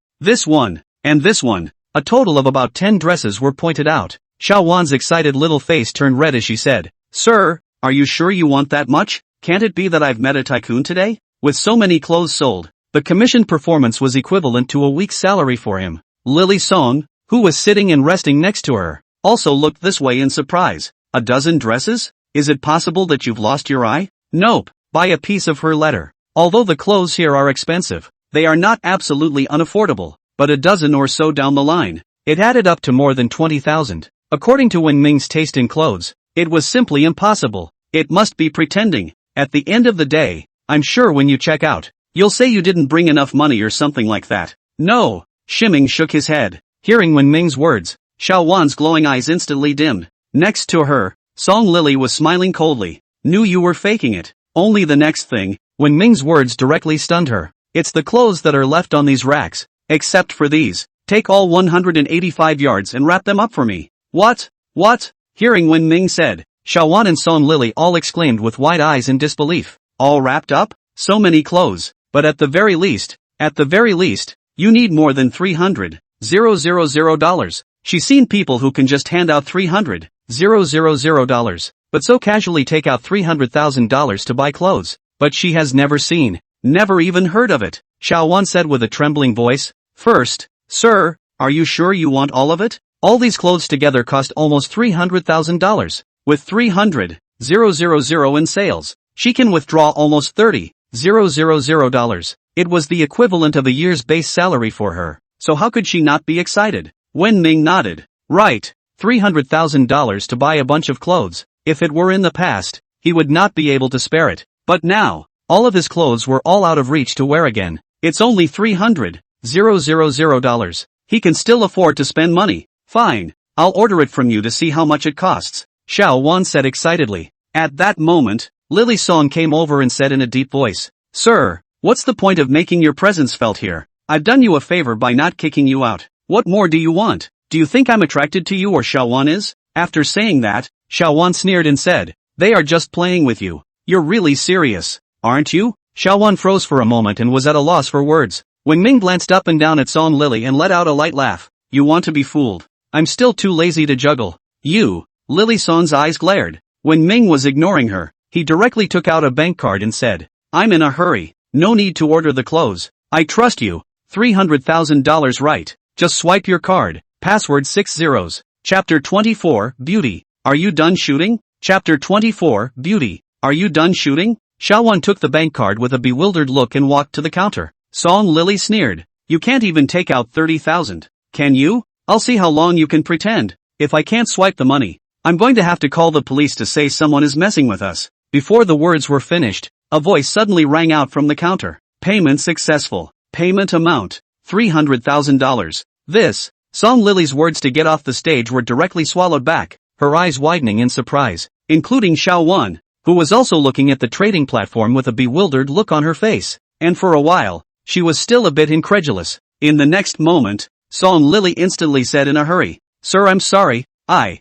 and this one." A total of about 10 dresses were pointed out. Xiao Wan's excited little face turned red as she said, "Sir, are you sure you want that much? Can't it be that I've met a tycoon today?" With so many clothes sold, the commission performance was equivalent to a week's salary for him. Lily Song, who was sitting and resting next to her, also looked this way in surprise. "A dozen dresses? Is it possible that you've lost your eye?" "Nope." Buy a piece of her letter. "Although the clothes here are expensive, they are not absolutely unaffordable, but a dozen or so down the line, it added up to more than 20,000. According to Wen Ming's taste in clothes, it was simply impossible. It must be pretending. At the end of the day, I'm sure when you check out, you'll say you didn't bring enough money or something like that." "No." Shiming shook his head. Hearing Wen Ming's words, Xiao Wan's glowing eyes instantly dimmed. Next to her, Song Lily was smiling coldly. "Knew you were faking it." Only the next thing, Wen Ming's words directly stunned her. It's the clothes that are left on these racks. Except for these. Take all 185 yards and wrap them up for me. What? What? Hearing Wen Ming said, Xiaowan and Song Lily all exclaimed with wide eyes in disbelief. All wrapped up? So many clothes. But at the very least, you need more than $300,000. She's seen people who can just hand out $300,000, but so casually take out $300,000 to buy clothes. But she has never seen, never even heard of it. Xiaowan said with a trembling voice. First, sir, are you sure you want all of it? All these clothes together cost almost $300,000. With $300,000 in sales, she can withdraw almost $30,000. It was the equivalent of a year's base salary for her. So how could she not be excited? Wen Ming nodded. Right, $300,000 to buy a bunch of clothes. If it were in the past, he would not be able to spare it. But now, all of his clothes were all out of reach to wear again. It's only $300,000. He can still afford to spend money. Fine, I'll order it from you to see how much it costs, Xiaowan said excitedly. At that moment, Lily Song came over and said in a deep voice, Sir, what's the point of making your presence felt here? I've done you a favor by not kicking you out. What more do you want? Do you think I'm attracted to you or Xiaowan is? After saying that, Xiaowan sneered and said, They are just playing with you. You're really serious, aren't you? Xiaowan froze for a moment and was at a loss for words. Wen Ming glanced up and down at Song Lily and let out a light laugh. You want to be fooled? I'm still too lazy to juggle. You. Lily Song's eyes glared. Wen Ming was ignoring her. He directly took out a bank card and said, I'm in a hurry. No need to order the clothes. I trust you. $300,000 right. Just swipe your card. Password 6 zeros. Chapter 24, Beauty. Are you done shooting? Chapter 24, Beauty. Are you done shooting? Xiaowan took the bank card with a bewildered look and walked to the counter. Song Lily sneered. You can't even take out 30,000. Can you? I'll see how long you can pretend. If I can't swipe the money, I'm going to have to call the police to say someone is messing with us. Before the words were finished, a voice suddenly rang out from the counter. Payment successful. Payment amount, $300,000. This, Song Lily's words to get off the stage were directly swallowed back, her eyes widening in surprise, including Xiaowan, who was also looking at the trading platform with a bewildered look on her face. And for a while, she was still a bit incredulous. In the next moment, Song Lily instantly said in a hurry, Sir, I'm sorry, a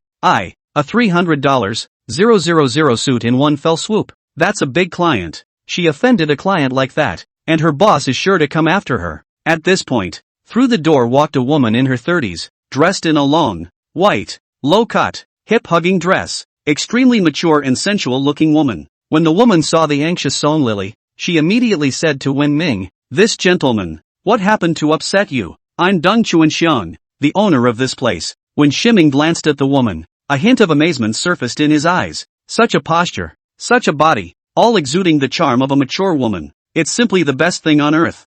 $300,000 suit in one fell swoop. That's a big client. She offended a client like that, and her boss is sure to come after her. At this point, through the door walked a woman in her 30s, dressed in a long, white, low-cut, hip-hugging dress. Extremely mature and sensual-looking woman. When the woman saw the anxious Song Lily, she immediately said to Wen Ming, This gentleman, what happened to upset you? I'm Deng Chuanxiang, the owner of this place. When Shiming glanced at the woman, a hint of amazement surfaced in his eyes. Such a posture, such a body, all exuding the charm of a mature woman. It's simply the best thing on earth.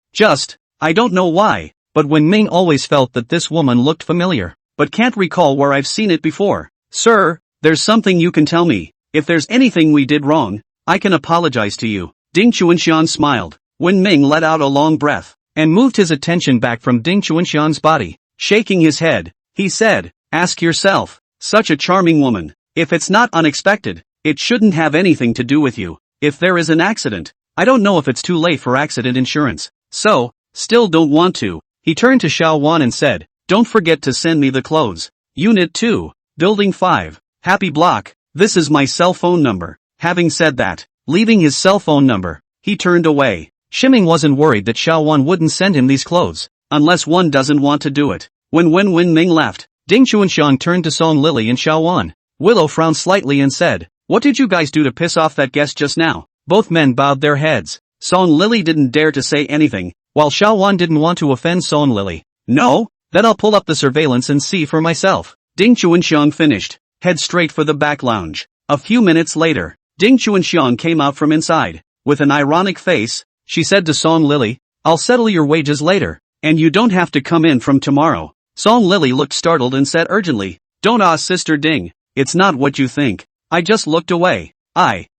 I don't know why, but Wen Ming always felt that this woman looked familiar, but can't recall where I've seen it before. Sir, there's something you can tell me. If there's anything we did wrong, I can apologize to you. Ding Chuanxian smiled. Wen Ming let out a long breath, and moved his attention back from Ding Chuanxian's body. Shaking his head, he said, Ask yourself, such a charming woman. If it's not unexpected, it shouldn't have anything to do with you. If there is an accident, I don't know if it's too late for accident insurance. So, still don't want to. He turned to Xiaowan and said, Don't forget to send me the clothes. Unit 2, Building 5, Happy Block, this is my cell phone number. Having said that, leaving his cell phone number, he turned away. Shiming wasn't worried that Xiaowan wouldn't send him these clothes, unless one doesn't want to do it. When Wen Ming left, Ding Chuanxiang turned to Song Lily and Xiaowan. Willow frowned slightly and said, What did you guys do to piss off that guest just now? Both men bowed their heads. Song Lily didn't dare to say anything, while Xiaowan didn't want to offend Song Lily. No? Then I'll pull up the surveillance and see for myself. Ding Chuanxiang finished. Head straight for the back lounge. A few minutes later, Ding Chuanxiang came out from inside. With an ironic face, she said to Song Lily, I'll settle your wages later, and you don't have to come in from tomorrow. Song Lily looked startled and said urgently, Don't Sister Ding, it's not what you think. I just looked away.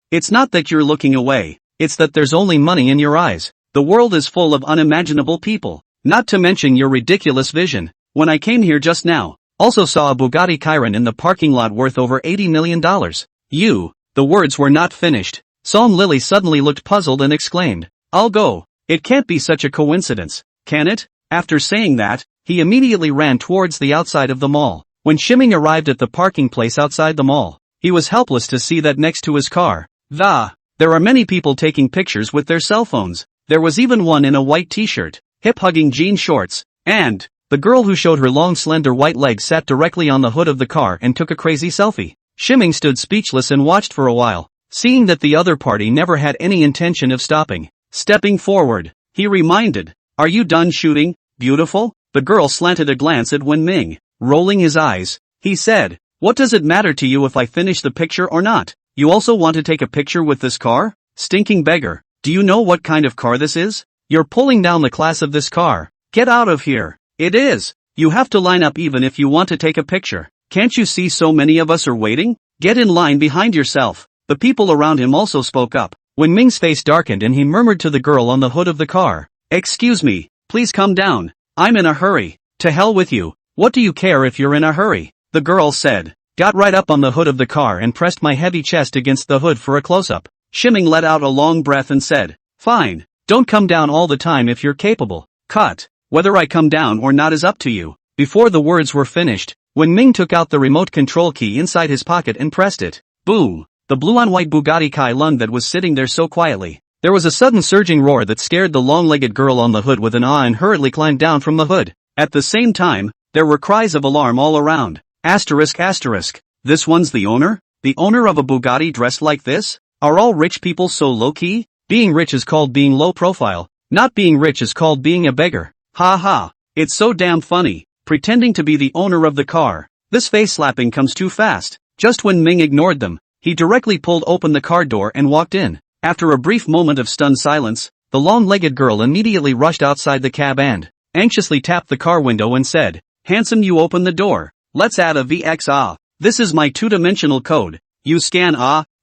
It's not that you're looking away, it's that there's only money in your eyes. The world is full of unimaginable people, not to mention your ridiculous vision. When I came here just now, also saw a Bugatti Chiron in the parking lot worth over $80 million. The words were not finished. Psalm Lily suddenly looked puzzled and exclaimed, "I'll go. It can't be such a coincidence, can it?" After saying that, he immediately ran towards the outside of the mall. When Shiming arrived at the parking place outside the mall, he was helpless to see that next to his car, there are many people taking pictures with their cell phones. There was even one in a white t-shirt, hip-hugging jean shorts, and the girl who showed her long slender white legs sat directly on the hood of the car and took a crazy selfie. Shiming stood speechless and watched for a while, seeing that the other party never had any intention of stopping. Stepping forward, he reminded, "Are you done shooting, beautiful?" The girl slanted a glance at Wen Ming. Rolling his eyes, he said, "What does it matter to you if I finish the picture or not? You also want to take a picture with this car? Stinking beggar, do you know what kind of car this is? You're pulling down the class of this car. Get out of here." "It is. You have to line up even if you want to take a picture. Can't you see so many of us are waiting? Get in line behind yourself." The people around him also spoke up. Wen Ming's face darkened and he murmured to the girl on the hood of the car, "Excuse me, please come down. I'm in a hurry." "To hell with you. What do you care if you're in a hurry?" the girl said. Got right up on the hood of the car and pressed my heavy chest against the hood for a close-up. Shiming let out a long breath and said, "Fine, don't come down all the time if you're capable. Cut. Whether I come down or not is up to you." Before the words were finished, Wen Ming took out the remote control key inside his pocket and pressed it. Boom! The blue-on-white Bugatti Kai-Lung that was sitting there so quietly. There was a sudden surging roar that scared the long-legged girl on the hood with an awe and hurriedly climbed down from the hood. At the same time, there were cries of alarm all around. Asterisk asterisk. This one's the owner? The owner of a Bugatti dressed like this? Are all rich people so low-key? Being rich is called being low profile. Not being rich is called being a beggar. Ha ha. It's so damn funny. Pretending to be the owner of the car. This face-slapping comes too fast. Just when Ming ignored them, he directly pulled open the car door and walked in. After a brief moment of stunned silence, the long-legged girl immediately rushed outside the cab and anxiously tapped the car window and said, "Handsome, you open the door. Let's add a VX. This is my two-dimensional code. You scan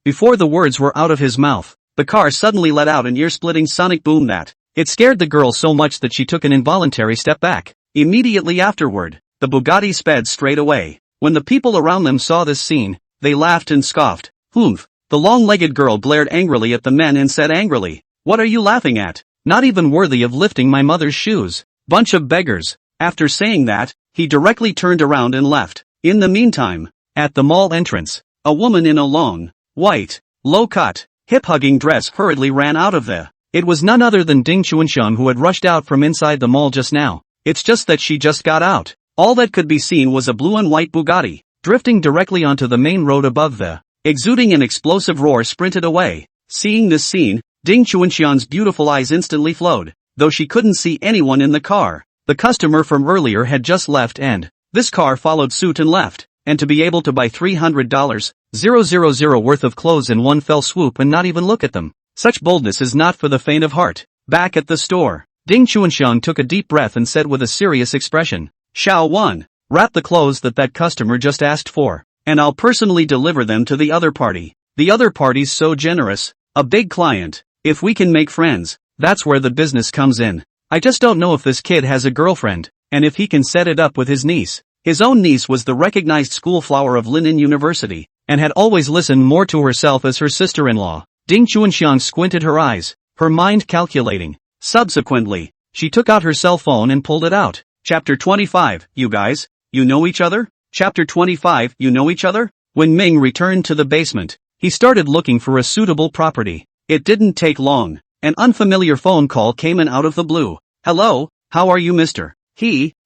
Before the words were out of his mouth, the car suddenly let out an ear-splitting sonic boom that it scared the girl so much that she took an involuntary step back. Immediately afterward, the Bugatti sped straight away. When the people around them saw this scene, they laughed and scoffed. "Humph." The long-legged girl glared angrily at the men and said angrily, "What are you laughing at? Not even worthy of lifting my mother's shoes. Bunch of beggars." After saying that, he directly turned around and left. In the meantime, at the mall entrance, a woman in a long, white, low-cut, hip-hugging dress hurriedly ran out of there. It was none other than Ding Chuanxiang who had rushed out from inside the mall just now. It's just that she just got out. All that could be seen was a blue and white Bugatti, drifting directly onto the main road above there. Exuding an explosive roar, sprinted away. Seeing this scene, Ding Chuanxiang's beautiful eyes instantly flowed, though she couldn't see anyone in the car. The customer from earlier had just left and this car followed suit and left, and to be able to buy $300,000 worth of clothes in one fell swoop and not even look at them. Such boldness is not for the faint of heart. Back at the store, Ding Chuanxiang took a deep breath and said with a serious expression, "Xiao Wan, wrap the clothes that customer just asked for, and I'll personally deliver them to the other party. The other party's so generous, a big client. If we can make friends, that's where the business comes in. I just don't know if this kid has a girlfriend, and if he can set it up with his niece." His own niece was the recognized school flower of Linen University, and had always listened more to herself as her sister-in-law. Ding Chuanxiang squinted her eyes, her mind calculating. Subsequently, she took out her cell phone and pulled it out. Chapter 25, You guys, you know each other? Chapter 25, You know each other? When Ming returned to the basement, he started looking for a suitable property. It didn't take long. An unfamiliar phone call came in out of the blue. "Hello, how are you, mister?"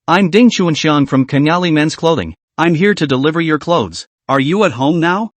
I'm Ding Chuanxiang from Kenyali Men's Clothing. I'm here to deliver your clothes. Are you at home now?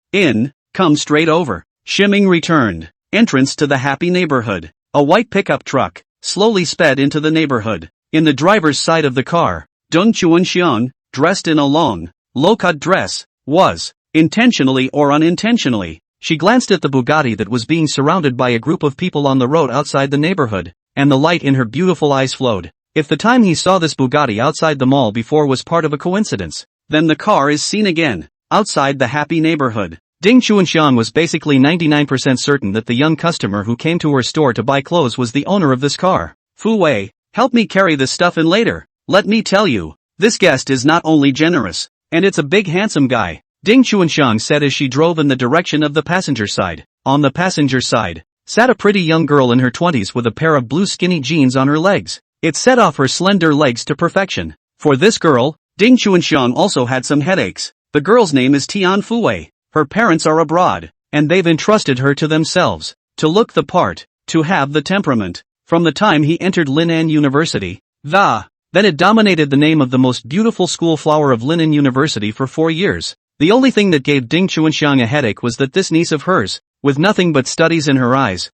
Come straight over. Shiming returned. Entrance to the happy neighborhood. A white pickup truck slowly sped into the neighborhood. In the driver's side of the car, Ding Chuanxiang, dressed in a long, low-cut dress, was, intentionally or unintentionally. She glanced at the Bugatti that was being surrounded by a group of people on the road outside the neighborhood, and the light in her beautiful eyes flowed. If the time he saw this Bugatti outside the mall before was part of a coincidence, then the car is seen again, outside the happy neighborhood. Ding Chuanxiang was basically 99% certain that the young customer who came to her store to buy clothes was the owner of this car. "Fu Wei, help me carry this stuff in later. Let me tell you, this guest is not only generous, and it's a big handsome guy," Ding Chuanxiang said as she drove in the direction of the passenger side. On the passenger side sat a pretty young girl in her 20s with a pair of blue skinny jeans on her legs. It set off her slender legs to perfection. For this girl, Ding Chuanxiang also had some headaches. The girl's name is Tian Fuwei. Her parents are abroad, and they've entrusted her to themselves, to look the part, to have the temperament. From the time he entered Lin'an University, then it dominated the name of the most beautiful school flower of Lin'an University for 4 years. The only thing that gave Ding Chuanxiang a headache was that this niece of hers, with nothing but studies in her eyes,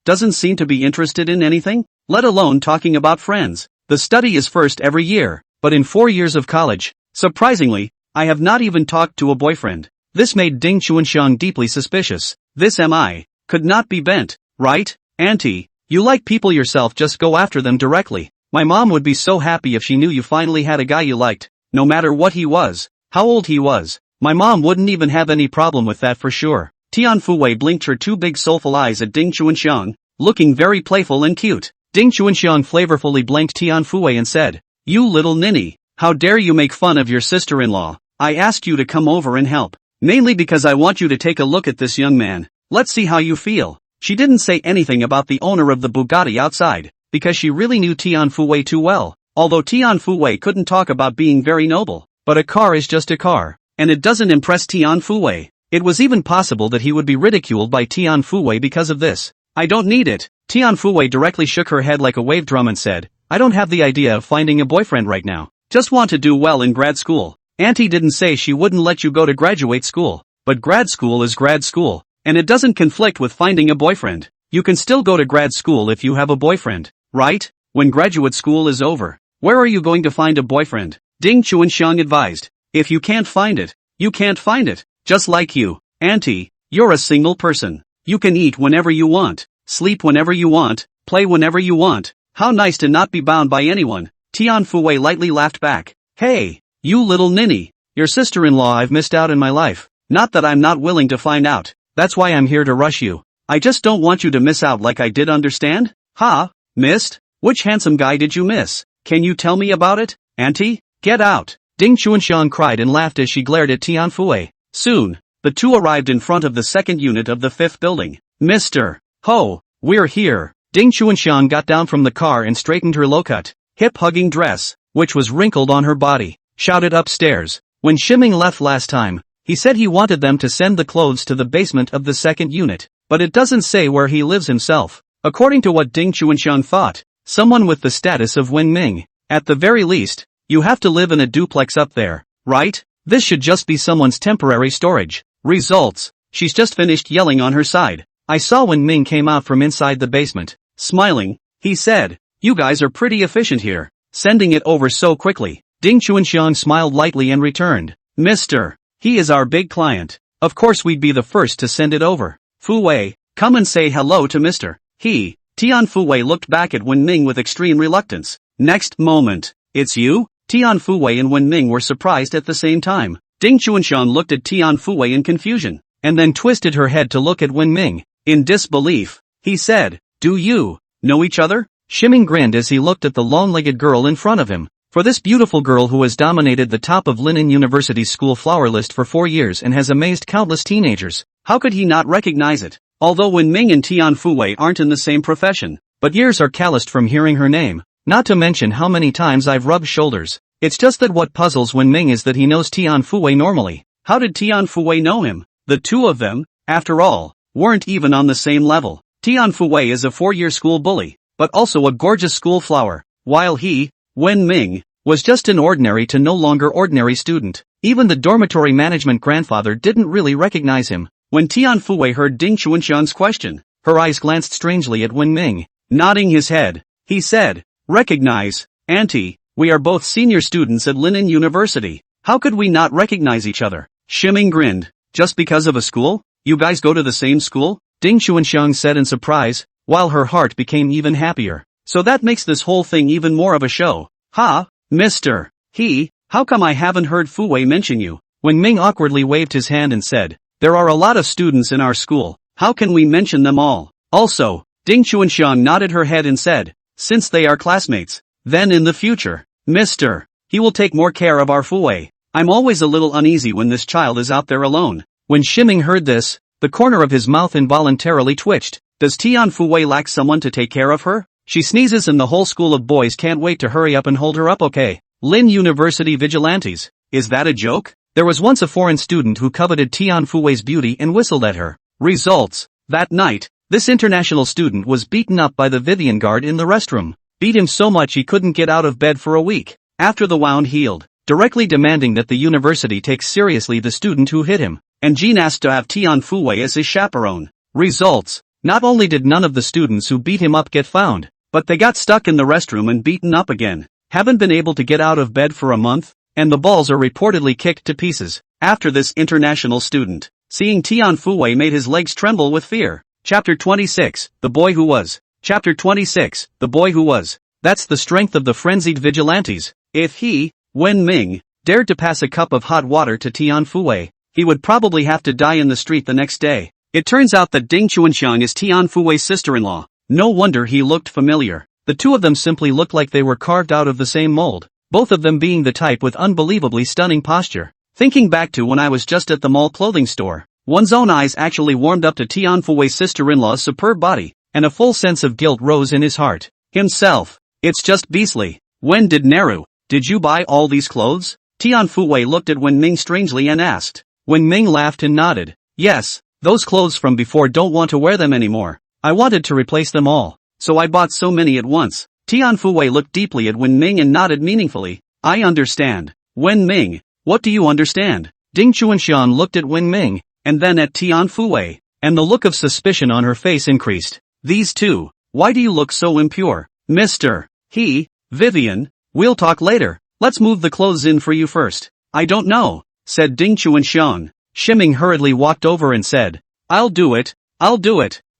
doesn't seem to be interested in anything, let alone talking about friends. The study is first every year, but in 4 years of college, surprisingly, I have not even talked to a boyfriend. This made Ding Chuanxiang deeply suspicious. This MI could not be bent, right? Auntie, you like people yourself, just go after them directly. My mom would be so happy if she knew you finally had a guy you liked, no matter what he was, how old he was. My mom wouldn't even have any problem with that for sure. Tian Fuwei blinked her two big soulful eyes at Ding Chuanxiang, looking very playful and cute. Ding Chuanxiang flavorfully blanked Tian Fuwei and said, "You little ninny, how dare you make fun of your sister-in-law? I asked you to come over and help, mainly because I want you to take a look at this young man. Let's see how you feel." She didn't say anything about the owner of the Bugatti outside, because she really knew Tian Fuwei too well. Although Tian Fuwei couldn't talk about being very noble, but a car is just a car, and it doesn't impress Tian Fuwei. It was even possible that he would be ridiculed by Tian Fuwei because of this. "I don't need it." Tian Fuwei directly shook her head like a wave drum and said, "I don't have the idea of finding a boyfriend right now. Just want to do well in grad school." Auntie didn't say she wouldn't let you go to graduate school, but grad school is grad school, and it doesn't conflict with finding a boyfriend. You can still go to grad school if you have a boyfriend, right? When graduate school is over, where are you going to find a boyfriend? Ding Chuanxiang advised. If you can't find it, you can't find it. Just like you, Auntie, you're a single person. You can eat whenever you want, sleep whenever you want, play whenever you want. How nice to not be bound by anyone. Tian Fuwei lightly laughed back. "Hey, you little ninny, your sister-in-law I've missed out in my life. Not that I'm not willing to find out. That's why I'm here to rush you. I just don't want you to miss out like I did, understand?" "Ha? Missed? Which handsome guy did you miss? Can you tell me about it, Auntie? Get out!" Ding Chuanxiang cried and laughed as she glared at Tian Fuwei. Soon, the two arrived in front of the second unit of the 5th building. "Mr. Ho, we're here." Ding Chuanxiang got down from the car and straightened her low-cut, hip-hugging dress, which was wrinkled on her body, shouted upstairs. When Shiming left last time, he said he wanted them to send the clothes to the basement of the second unit, but it doesn't say where he lives himself. According to what Ding Chuanxiang thought, someone with the status of Wen Ming. At the very least, you have to live in a duplex up there, right? This should just be someone's temporary storage. Results. She's just finished yelling on her side. I saw when Ming came out from inside the basement. Smiling, he said, "You guys are pretty efficient here, sending it over so quickly." Ding Chuanxiang smiled lightly and returned, "Mr. He is our big client. Of course we'd be the first to send it over. Fu Wei, come and say hello to Mr. He." Tian Fuwei looked back at Wen Ming with extreme reluctance. Next moment, "It's you?" Tian Fuwei and Wen Ming were surprised at the same time. Ding Chuanxiang looked at Tian Fuwei in confusion, and then twisted her head to look at Wen Ming. In disbelief, he said, "Do you know each other?" Shiming grinned as he looked at the long-legged girl in front of him. For this beautiful girl who has dominated the top of Lin'an University's school flower list for 4 years and has amazed countless teenagers, how could he not recognize it? Although Wen Ming and Tian Fuwei aren't in the same profession, but ears are calloused from hearing her name. Not to mention how many times I've rubbed shoulders. It's just that what puzzles Wen Ming is that he knows Tian Fuwei normally. How did Tian Fuwei know him? The two of them, after all, weren't even on the same level. Tian Fuwei is a 4-year school bully, but also a gorgeous school flower, while he, Wen Ming, was just an ordinary to no longer ordinary student. Even the dormitory management grandfather didn't really recognize him. When Tian Fuwei heard Ding Chuanxiang's question, her eyes glanced strangely at Wen Ming. Nodding his head, he said, "Recognize, Auntie, we are both senior students at Lin'an University. How could we not recognize each other?" Shiming grinned. "Just because of a school? You guys go to the same school?" Ding Chuanxiang said in surprise, while her heart became even happier. "So that makes this whole thing even more of a show. Ha, Mr. He, how come I haven't heard Fuwei mention you?" When Ming awkwardly waved his hand and said, "There are a lot of students in our school, how can we mention them all?" Also, Ding Chuanxiang nodded her head and said, "Since they are classmates, then in the future, Mr. He will take more care of our Fuwei. I'm always a little uneasy when this child is out there alone." When Shiming heard this, The corner of his mouth involuntarily twitched. Does Tian Fuwei lack someone to take care of her? She sneezes and the whole school of boys can't wait to hurry up and hold her up. Okay. Lin University Vigilantes. Is that a joke? There was once a foreign student who coveted Tian Fuwei's beauty and whistled at her. Results. That night, this international student was beaten up by the Vivian guard in the restroom. Beat him so much he couldn't get out of bed for a week. After the wound healed, directly demanding that the university takes seriously the student who hit him, and Jean asked to have Tian Fuwei as his chaperone. Results. Not only did none of the students who beat him up get found, but they got stuck in the restroom and beaten up again. Haven't been able to get out of bed for a month, and the balls are reportedly kicked to pieces. After this international student, seeing Tian Fuwei made his legs tremble with fear. Chapter 26, The Boy Who Was. Chapter 26, The Boy Who Was. That's the strength of the frenzied vigilantes. If he, Wen Ming, dared to pass a cup of hot water to Tian Fuwei, he would probably have to die in the street the next day. It turns out that Ding Chuanxiang is Tian Fuwei's sister-in-law. No wonder he looked familiar. The two of them simply looked like they were carved out of the same mold, both of them being the type with unbelievably stunning posture. Thinking back to when I was just at the mall clothing store, one's own eyes actually warmed up to Tian Fuwei's sister-in-law's superb body, and a full sense of guilt rose in his heart. Himself. It's just beastly. When did Naru? Did you buy all these clothes? Tian Fuwei looked at Wen Ming strangely and asked. Wen Ming laughed and nodded. Yes. Those clothes from before don't want to wear them anymore. I wanted to replace them all, so I bought so many at once. Tian Fuwei looked deeply at Wen Ming and nodded meaningfully. I understand. Wen Ming, what do you understand? Ding Chuanxian looked at Wen Ming, and then at Tian Fuwei, and the look of suspicion on her face increased. These two, why do you look so impure? Mr. Vivian, we'll talk later. Let's move the clothes in for you first. I don't know, said Ding Chuanxian. Shimming hurriedly walked over and said, I'll do it.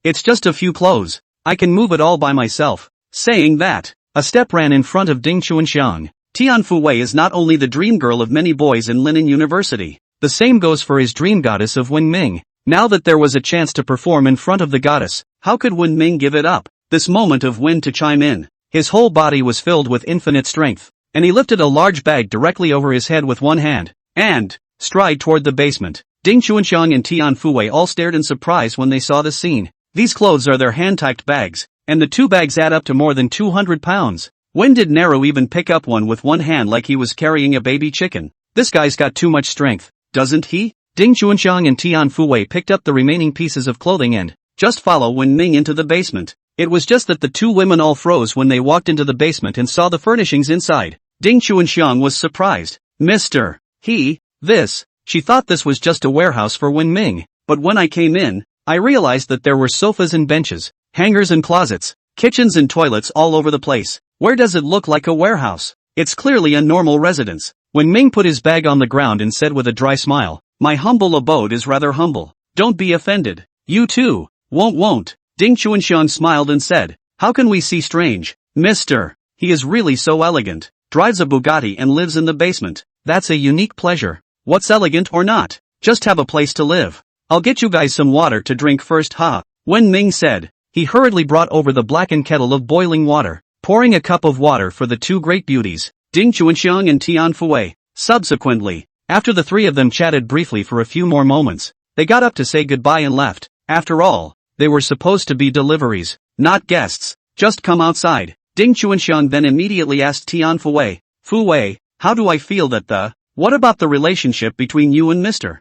It's just a few clothes. I can move it all by myself. Saying that, a step ran in front of Ding Chuanxiang. Tian Fuwei is not only the dream girl of many boys in Linen University. The same goes for his dream goddess of Wen Ming. Now that there was a chance to perform in front of the goddess, how could Wen Ming give it up? This moment of Wen to chime in. His whole body was filled with infinite strength, and he lifted a large bag directly over his head with one hand, and stride toward the basement. Ding Chuanxiang and Tian Fuwei all stared in surprise when they saw the scene. These clothes are their hand-typed bags, and the two bags add up to more than 200 pounds. When did Naru even pick up one with one hand like he was carrying a baby chicken? This guy's got too much strength, doesn't he? Ding Chuanxiang and Tian Fuwei picked up the remaining pieces of clothing and just follow Wen Ming into the basement. It was just that the two women all froze when they walked into the basement and saw the furnishings inside. Ding Chuanxiang was surprised. Mr. She thought this was just a warehouse for Wen Ming, but when I came in, I realized that there were sofas and benches, hangers and closets, kitchens and toilets all over the place. Where does it look like a warehouse? It's clearly a normal residence. Wen Ming put his bag on the ground and said with a dry smile, my humble abode is rather humble. Don't be offended. You too. Won't. Ding Chuanxiang smiled and said, how can we see strange? Mr. He is really so elegant. Drives a Bugatti and lives in the basement. That's a unique pleasure. What's elegant or not? Just have a place to live. I'll get you guys some water to drink first, Wen Ming said. He hurriedly brought over the blackened kettle of boiling water, pouring a cup of water for the two great beauties, Ding Chuanxiang and Tian Fuwei. Subsequently, after the three of them chatted briefly for a few more moments, they got up to say goodbye and left. After all, they were supposed to be deliveries, not guests. Just come outside. Ding Chuanxiang then immediately asked Tian Fuwei, how do I feel that what about the relationship between you and Mr.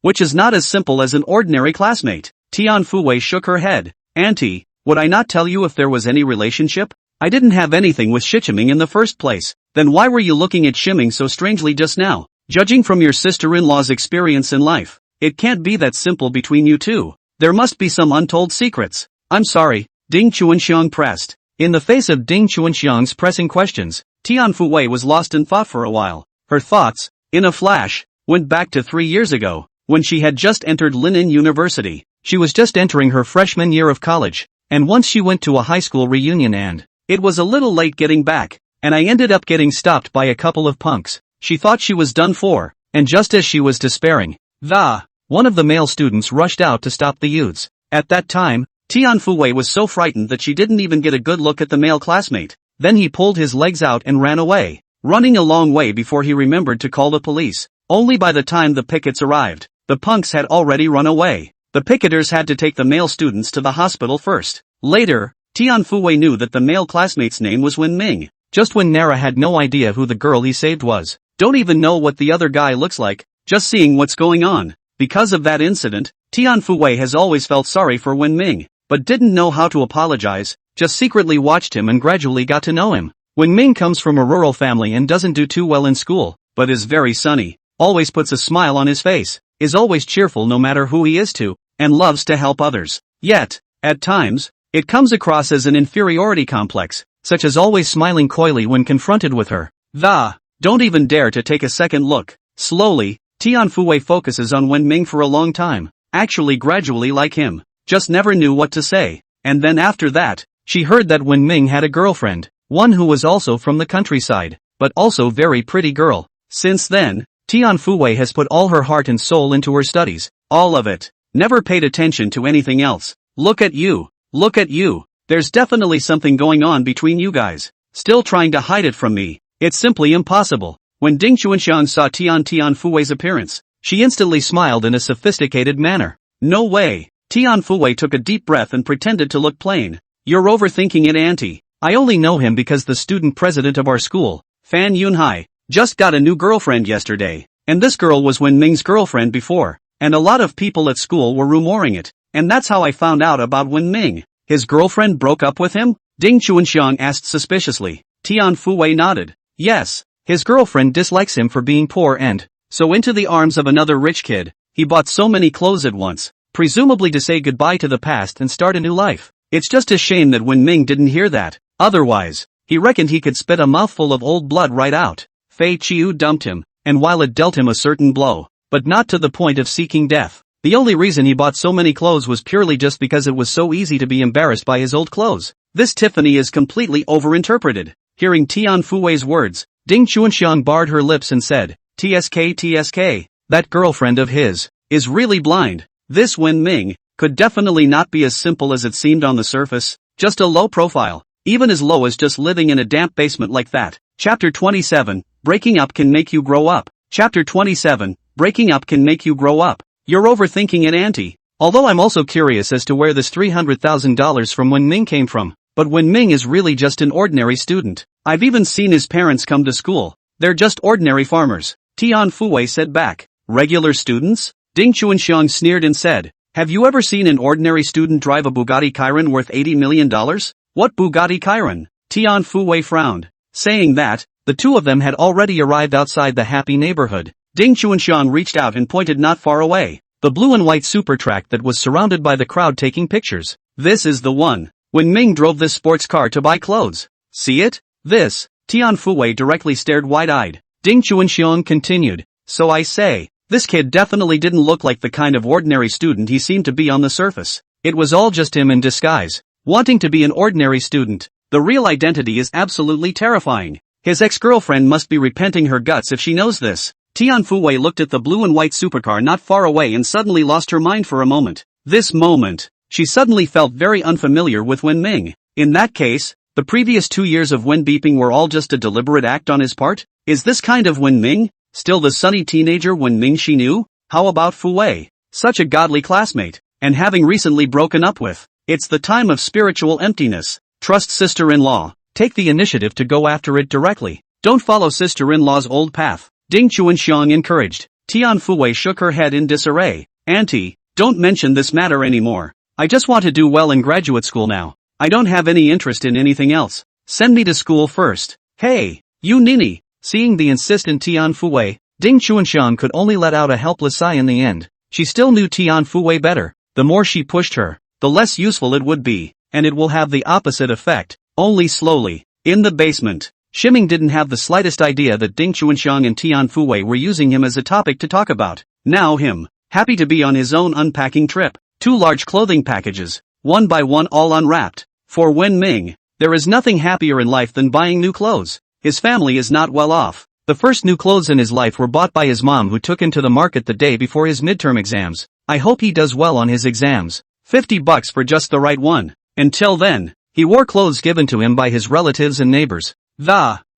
Which is not as simple as an ordinary classmate. Tian Fuwei shook her head. Auntie, would I not tell you if there was any relationship? I didn't have anything with Shichiming in the first place. Then why were you looking at Shiming so strangely just now? Judging from your sister-in-law's experience in life, it can't be that simple between you two. There must be some untold secrets. I'm sorry, Ding Chuanxiang pressed. In the face of Ding Chuanxiang's pressing questions, Tian Fuwei was lost in thought for a while. Her thoughts, in a flash, went back to 3 years ago, when she had just entered Linen University. She was just entering her freshman year of college, and once she went to a high school reunion and it was a little late getting back, and I ended up getting stopped by a couple of punks. She thought she was done for, and just as she was despairing, one of the male students rushed out to stop the youths. At that time, Tian Fuwei was so frightened that she didn't even get a good look at the male classmate. Then he pulled his legs out and ran away, running a long way before he remembered to call the police. Only by the time the pickets arrived, the punks had already run away. The picketers had to take the male students to the hospital first. Later, Tian Fuwei knew that the male classmate's name was Wen Ming. Just when Nara had no idea who the girl he saved was. Don't even know what the other guy looks like, just seeing what's going on. Because of that incident, Tian Fuwei has always felt sorry for Wen Ming, but didn't know how to apologize, just secretly watched him and gradually got to know him. Wen Ming comes from a rural family and doesn't do too well in school, but is very sunny, always puts a smile on his face, is always cheerful no matter who he is to, and loves to help others. Yet, at times, it comes across as an inferiority complex, such as always smiling coyly when confronted with her. Don't even dare to take a second look. Slowly, Tian Fuwei focuses on Wen Ming for a long time, actually gradually like him, just never knew what to say, and then after that, she heard that Wen Ming had a girlfriend, one who was also from the countryside, but also very pretty girl. Since then, Tian Fuwei has put all her heart and soul into her studies, all of it, never paid attention to anything else. Look at you, there's definitely something going on between you guys, still trying to hide it from me, it's simply impossible. When Ding Chuanxiang saw Tian Fuwei's appearance, she instantly smiled in a sophisticated manner. No way. Tian Fuwei took a deep breath and pretended to look plain. You're overthinking it, auntie. I only know him because the student president of our school, Fan Yunhai, just got a new girlfriend yesterday, and this girl was Wen Ming's girlfriend before, and a lot of people at school were rumoring it, and that's how I found out about Wen Ming. His girlfriend broke up with him? Ding Chuanxiang asked suspiciously. Tian Fuwei nodded. Yes. His girlfriend dislikes him for being poor and, so into the arms of another rich kid, he bought so many clothes at once, presumably to say goodbye to the past and start a new life. It's just a shame that Wen Ming didn't hear that, otherwise, he reckoned he could spit a mouthful of old blood right out. Fei Chiu dumped him, and while it dealt him a certain blow, but not to the point of seeking death, the only reason he bought so many clothes was purely just because it was so easy to be embarrassed by his old clothes. This Tiffany is completely overinterpreted. Hearing Tian Fuwei's words, Ding Chuanxiang barred her lips and said, TSK, that girlfriend of his, is really blind. This Wen Ming, could definitely not be as simple as it seemed on the surface, just a low profile, even as low as just living in a damp basement like that. Chapter 27, Breaking Up Can Make You Grow Up. Chapter 27, Breaking Up Can Make You Grow Up. You're overthinking it, auntie. Although I'm also curious as to where this $300,000 from Wen Ming came from, but Wen Ming is really just an ordinary student. I've even seen his parents come to school. They're just ordinary farmers. Tian Fuwei said back. Regular students? Ding Chuanxiang sneered and said, have you ever seen an ordinary student drive a Bugatti Chiron worth $80 million? What Bugatti Chiron? Tian Fuwei frowned. Saying that, the two of them had already arrived outside the happy neighborhood. Ding Chuanxiang reached out and pointed not far away. The blue and white super truck that was surrounded by the crowd taking pictures. This is the one. Wen Ming drove this sports car to buy clothes. See it? This. Tian Fuwei directly stared wide-eyed. Ding Chuanxiang continued. So I say, this kid definitely didn't look like the kind of ordinary student he seemed to be on the surface. It was all just him in disguise, wanting to be an ordinary student. The real identity is absolutely terrifying. His ex-girlfriend must be repenting her guts if she knows this. Tian Fuwei looked at the blue and white supercar not far away and suddenly lost her mind for a moment. This moment, she suddenly felt very unfamiliar with Wen Ming. In that case, the previous 2 years of Wen beeping were all just a deliberate act on his part? Is this kind of Wen Ming still the sunny teenager Wen Ming she knew? How about Fuwei? Such a godly classmate, and having recently broken up with. It's the time of spiritual emptiness. Trust sister-in-law. Take the initiative to go after it directly. Don't follow sister-in-law's old path. Ding Chuanxiang encouraged. Tian Fuwei shook her head in disarray. Auntie, don't mention this matter anymore. I just want to do well in graduate school now. I don't have any interest in anything else. Send me to school first. Hey, you Nini. Seeing the insistent Tian Fuwei, Ding Chuanxiang could only let out a helpless sigh in the end. She still knew Tian Fuwei better. The more she pushed her, the less useful it would be, and it will have the opposite effect, only slowly. In the basement, Shiming didn't have the slightest idea that Ding Chuanxiang and Tian Fuwei were using him as a topic to talk about. Now him, happy to be on his own unpacking trip. 2 large clothing packages, one by one all unwrapped. For Wen Ming, there is nothing happier in life than buying new clothes. His family is not well off. The first new clothes in his life were bought by his mom, who took him to the market the day before his midterm exams. I hope he does well on his exams. $50 for just the right one. Until then, he wore clothes given to him by his relatives and neighbors.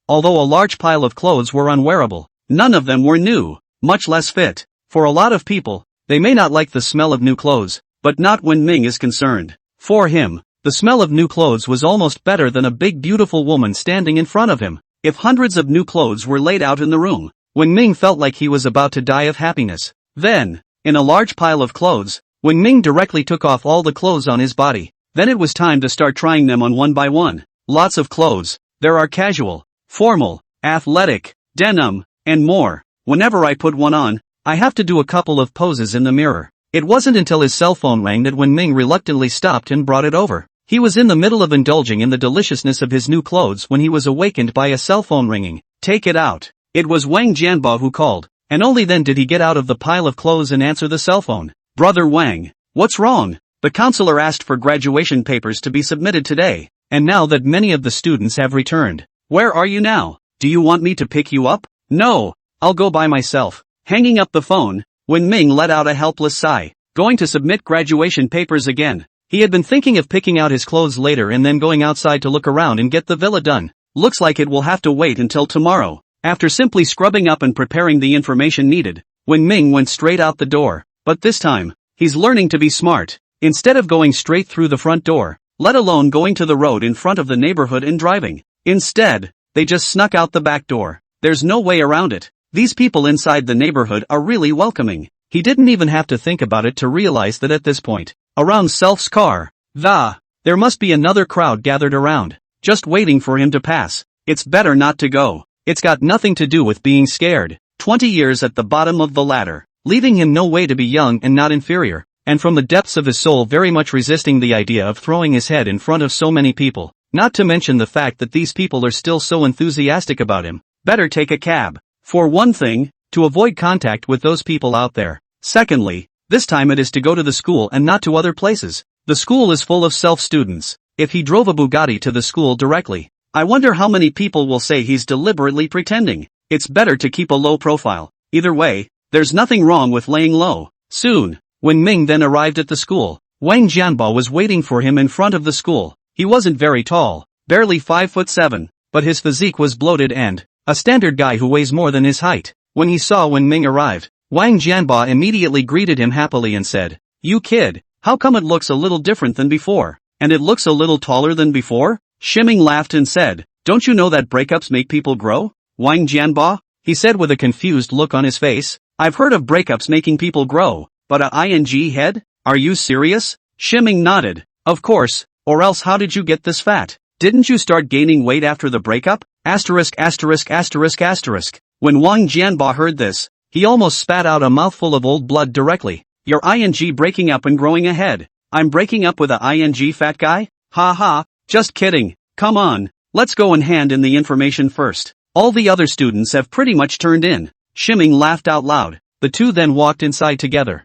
Although a large pile of clothes were unwearable, none of them were new, much less fit. For a lot of people, they may not like the smell of new clothes, but not when Ming is concerned. For him, the smell of new clothes was almost better than a big beautiful woman standing in front of him. If hundreds of new clothes were laid out in the room, when Ming felt like he was about to die of happiness. Then, in a large pile of clothes, when Ming directly took off all the clothes on his body, then it was time to start trying them on one by one. Lots of clothes. There are casual, formal, athletic, denim, and more. Whenever I put one on, I have to do a couple of poses in the mirror. It wasn't until his cell phone rang that when Ming reluctantly stopped and brought it over. He was in the middle of indulging in the deliciousness of his new clothes when he was awakened by a cell phone ringing. Take it out. It was Wang Jianbo who called, and only then did he get out of the pile of clothes and answer the cell phone. Brother Wang, what's wrong? The counselor asked for graduation papers to be submitted today, and now that many of the students have returned. Where are you now? Do you want me to pick you up? No, I'll go by myself. Hanging up the phone, when Ming let out a helpless sigh. Going to submit graduation papers again. He had been thinking of picking out his clothes later and then going outside to look around and get the villa done. Looks like it will have to wait until tomorrow. After simply scrubbing up and preparing the information needed, when Ming went straight out the door. But this time, he's learning to be smart. Instead of going straight through the front door, let alone going to the road in front of the neighborhood and driving. Instead, they just snuck out the back door. There's no way around it. These people inside the neighborhood are really welcoming. He didn't even have to think about it to realize that at this point, around Self's car, there must be another crowd gathered around, just waiting for him to pass. It's better not to go. It's got nothing to do with being scared. 20 years at the bottom of the ladder, leaving him no way to be young and not inferior, and from the depths of his soul very much resisting the idea of throwing his head in front of so many people, not to mention the fact that these people are still so enthusiastic about him. Better take a cab. For one thing, to avoid contact with those people out there. Secondly, this time it is to go to the school and not to other places. The school is full of self-students. If he drove a Bugatti to the school directly, I wonder how many people will say he's deliberately pretending. It's better to keep a low profile. Either way, there's nothing wrong with laying low. Soon, when Ming then arrived at the school, Wang Jianbo was waiting for him in front of the school. He wasn't very tall, barely 5'7", but his physique was bloated and a standard guy who weighs more than his height. When he saw when Ming arrived, Wang Jianbo immediately greeted him happily and said, "You kid, how come it looks a little different than before? And it looks a little taller than before?" Shiming laughed and said, "Don't you know that breakups make people grow? Wang Jianbo?" he said with a confused look on his face. "I've heard of breakups making people grow, but a ing head? Are you serious?" Shiming nodded. "Of course, or else how did you get this fat? Didn't you start gaining weight after the breakup? Asterisk asterisk asterisk asterisk." When Wang Jianbo heard this, he almost spat out a mouthful of old blood directly. "Your ing breaking up and growing a head. I'm breaking up with a ing fat guy? Ha ha, just kidding. Come on, let's go and hand in the information first. All the other students have pretty much turned in." Shiming laughed out loud. The two then walked inside together.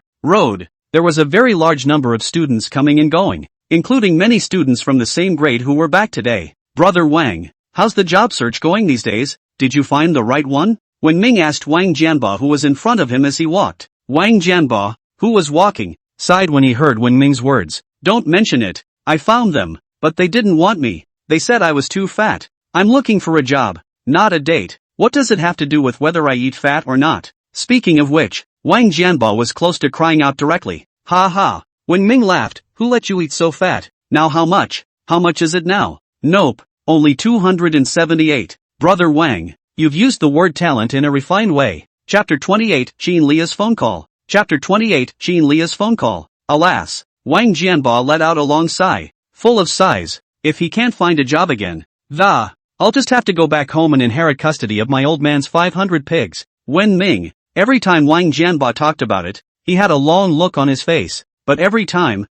There was a very large number of students coming and going, including many students from the same grade who were back today. "Brother Wang, how's the job search going these days? Did you find the right one?" When Ming asked Wang Jianbo who was in front of him as he walked. Wang Jianbo, who was walking, sighed when he heard Wen Ming's words. "Don't mention it. I found them, but they didn't want me. They said I was too fat. I'm looking for a job, not a date. What does it have to do with whether I eat fat or not?" Speaking of which, Wang Jianbo was close to crying out directly. "Ha ha." When Ming laughed, "Who let you eat so fat? Now how much? How much is it now?" "Nope, only 278. Brother Wang, you've used the word talent in a refined way." Chapter 28, Xin Lia's phone call. Chapter 28, Xin Lia's phone call. Alas, Wang Jianbo let out a long sigh, full of sighs. If he can't find a job again, I'll just have to go back home and inherit custody of my old man's 500 pigs. Wen Ming, every time Wang Jianbo talked about it, he had a long look on his face, but every time,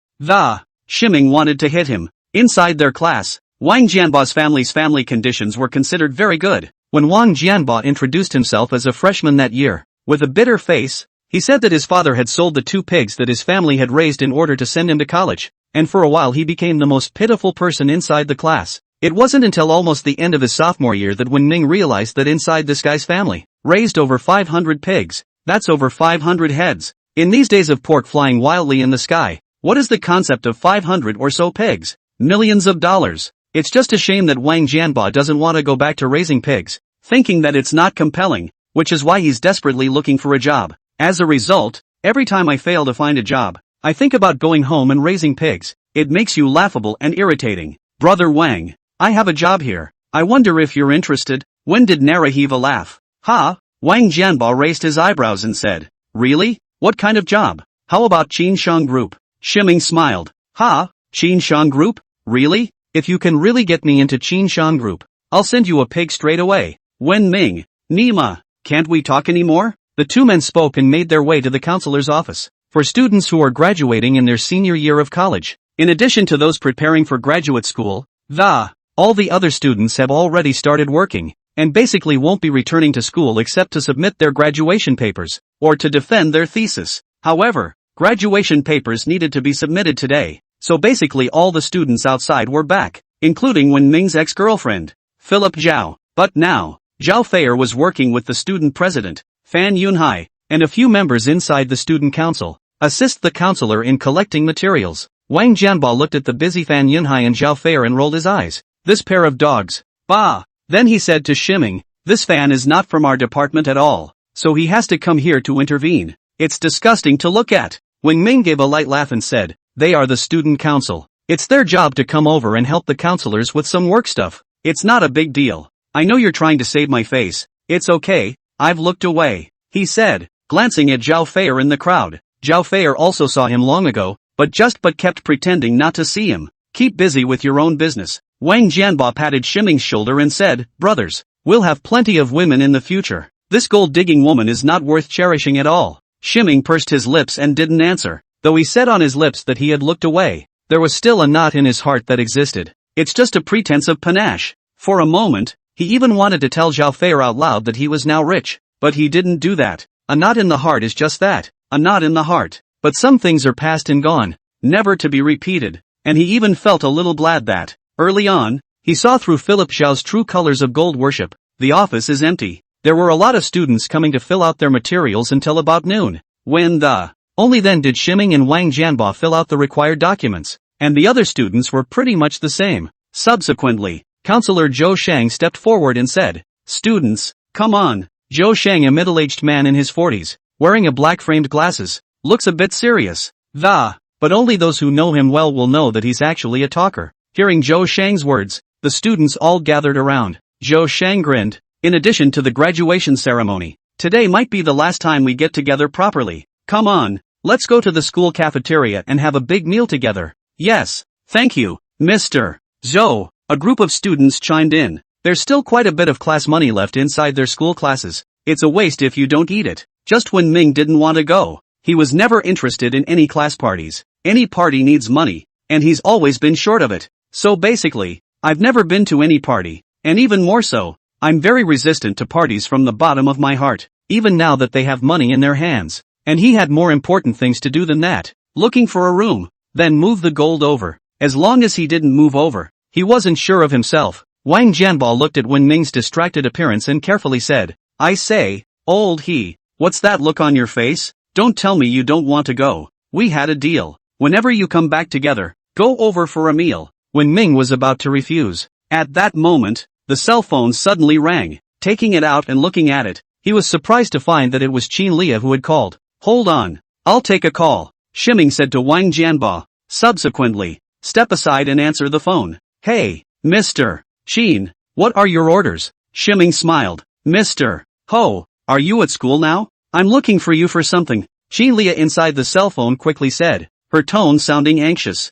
Shiming wanted to hit him. Inside their class, Wang Jianbo's family conditions were considered very good. When Wang Jianbo introduced himself as a freshman that year, with a bitter face, he said that his father had sold the 2 pigs that his family had raised in order to send him to college, and for a while he became the most pitiful person inside the class. It wasn't until almost the end of his sophomore year that Wen Ming realized that inside this guy's family, raised over 500 pigs. That's over 500 heads. In these days of pork flying wildly in the sky, what is the concept of 500 or so pigs? Millions of dollars. It's just a shame that Wang Jianbo doesn't want to go back to raising pigs, thinking that it's not compelling, which is why he's desperately looking for a job. As a result, every time I fail to find a job, I think about going home and raising pigs. It makes you laughable and irritating. Brother Wang, I have a job here. I wonder if you're interested. When did Nara heave a laugh? Ha! Wang Jianbo raised his eyebrows and said, really? What kind of job? How about Qin Shang Group? Shiming smiled. Ha! Qin Shang Group? Really? If you can really get me into Qin Shang Group, I'll send you a pig straight away. Wen Ming, Nima, can't we talk anymore? The two men spoke and made their way to the counselor's office. For students who are graduating in their senior year of college, in addition to those preparing for graduate school, all the other students have already started working, and basically won't be returning to school except to submit their graduation papers, or to defend their thesis. However, graduation papers needed to be submitted today, so basically all the students outside were back, including Wen Ming's ex-girlfriend, Philip Zhao. But now, Zhao Feier was working with the student president, Fan Yunhai, and a few members inside the student council, assist the counselor in collecting materials. Wang Jianbo looked at the busy Fan Yunhai and Zhao Feier and rolled his eyes. This pair of dogs. Bah! Then he said to Shiming, this Fan is not from our department at all, so he has to come here to intervene. It's disgusting to look at. Wang Ming gave a light laugh and said, they are the student council. It's their job to come over and help the counselors with some work stuff. It's not a big deal. I know you're trying to save my face. It's okay, I've looked away, he said, glancing at Zhao Feier in the crowd. Zhao Feier also saw him long ago, but kept pretending not to see him. Keep busy with your own business. Wang Jianbo patted Shiming's shoulder and said, brothers, we'll have plenty of women in the future. This gold-digging woman is not worth cherishing at all. Shiming pursed his lips and didn't answer. Though he said on his lips that he had looked away, there was still a knot in his heart that existed. It's just a pretense of panache. For a moment, he even wanted to tell Zhao Feier out loud that he was now rich, but he didn't do that. A knot in the heart is just that, a knot in the heart. But some things are past and gone, never to be repeated, and he even felt a little glad that, early on, he saw through Philip Zhao's true colors of gold worship. The office is empty. There were a lot of students coming to fill out their materials until about noon. Only then did Shiming and Wang Jianbo fill out the required documents, and the other students were pretty much the same. Subsequently, Counselor Zhou Shang stepped forward and said, students, come on. Zhou Shang, a middle-aged man in his 40s, wearing a black-framed glasses, looks a bit serious. But only those who know him well will know that he's actually a talker. Hearing Zhou Shang's words, the students all gathered around. Zhou Shang grinned. In addition to the graduation ceremony, today might be the last time we get together properly. Come on, let's go to the school cafeteria and have a big meal together. Yes, thank you, Mr. Zhou. A group of students chimed in. There's still quite a bit of class money left inside their school classes. It's a waste if you don't eat it. Just when Ming didn't want to go. He was never interested in any class parties. Any party needs money, and he's always been short of it. So basically, I've never been to any party, and even more so, I'm very resistant to parties from the bottom of my heart, even now that they have money in their hands. And he had more important things to do than that. Looking for a room, then move the gold over. As long as he didn't move over, he wasn't sure of himself. Wang Jianbo looked at Wen Ming's distracted appearance and carefully said, I say, old he, what's that look on your face? Don't tell me you don't want to go. We had a deal. Whenever you come back together, go over for a meal. Wen Ming was about to refuse. At that moment, the cell phone suddenly rang. Taking it out and looking at it, he was surprised to find that it was Qin Lia who had called. Hold on, I'll take a call, Shiming said to Wang Jianbo. Subsequently, step aside and answer the phone. Hey, Mr. Qin, what are your orders? Shiming smiled. Mr. Ho, are you at school now? I'm looking for you for something, Qin Lia inside the cell phone quickly said, her tone sounding anxious.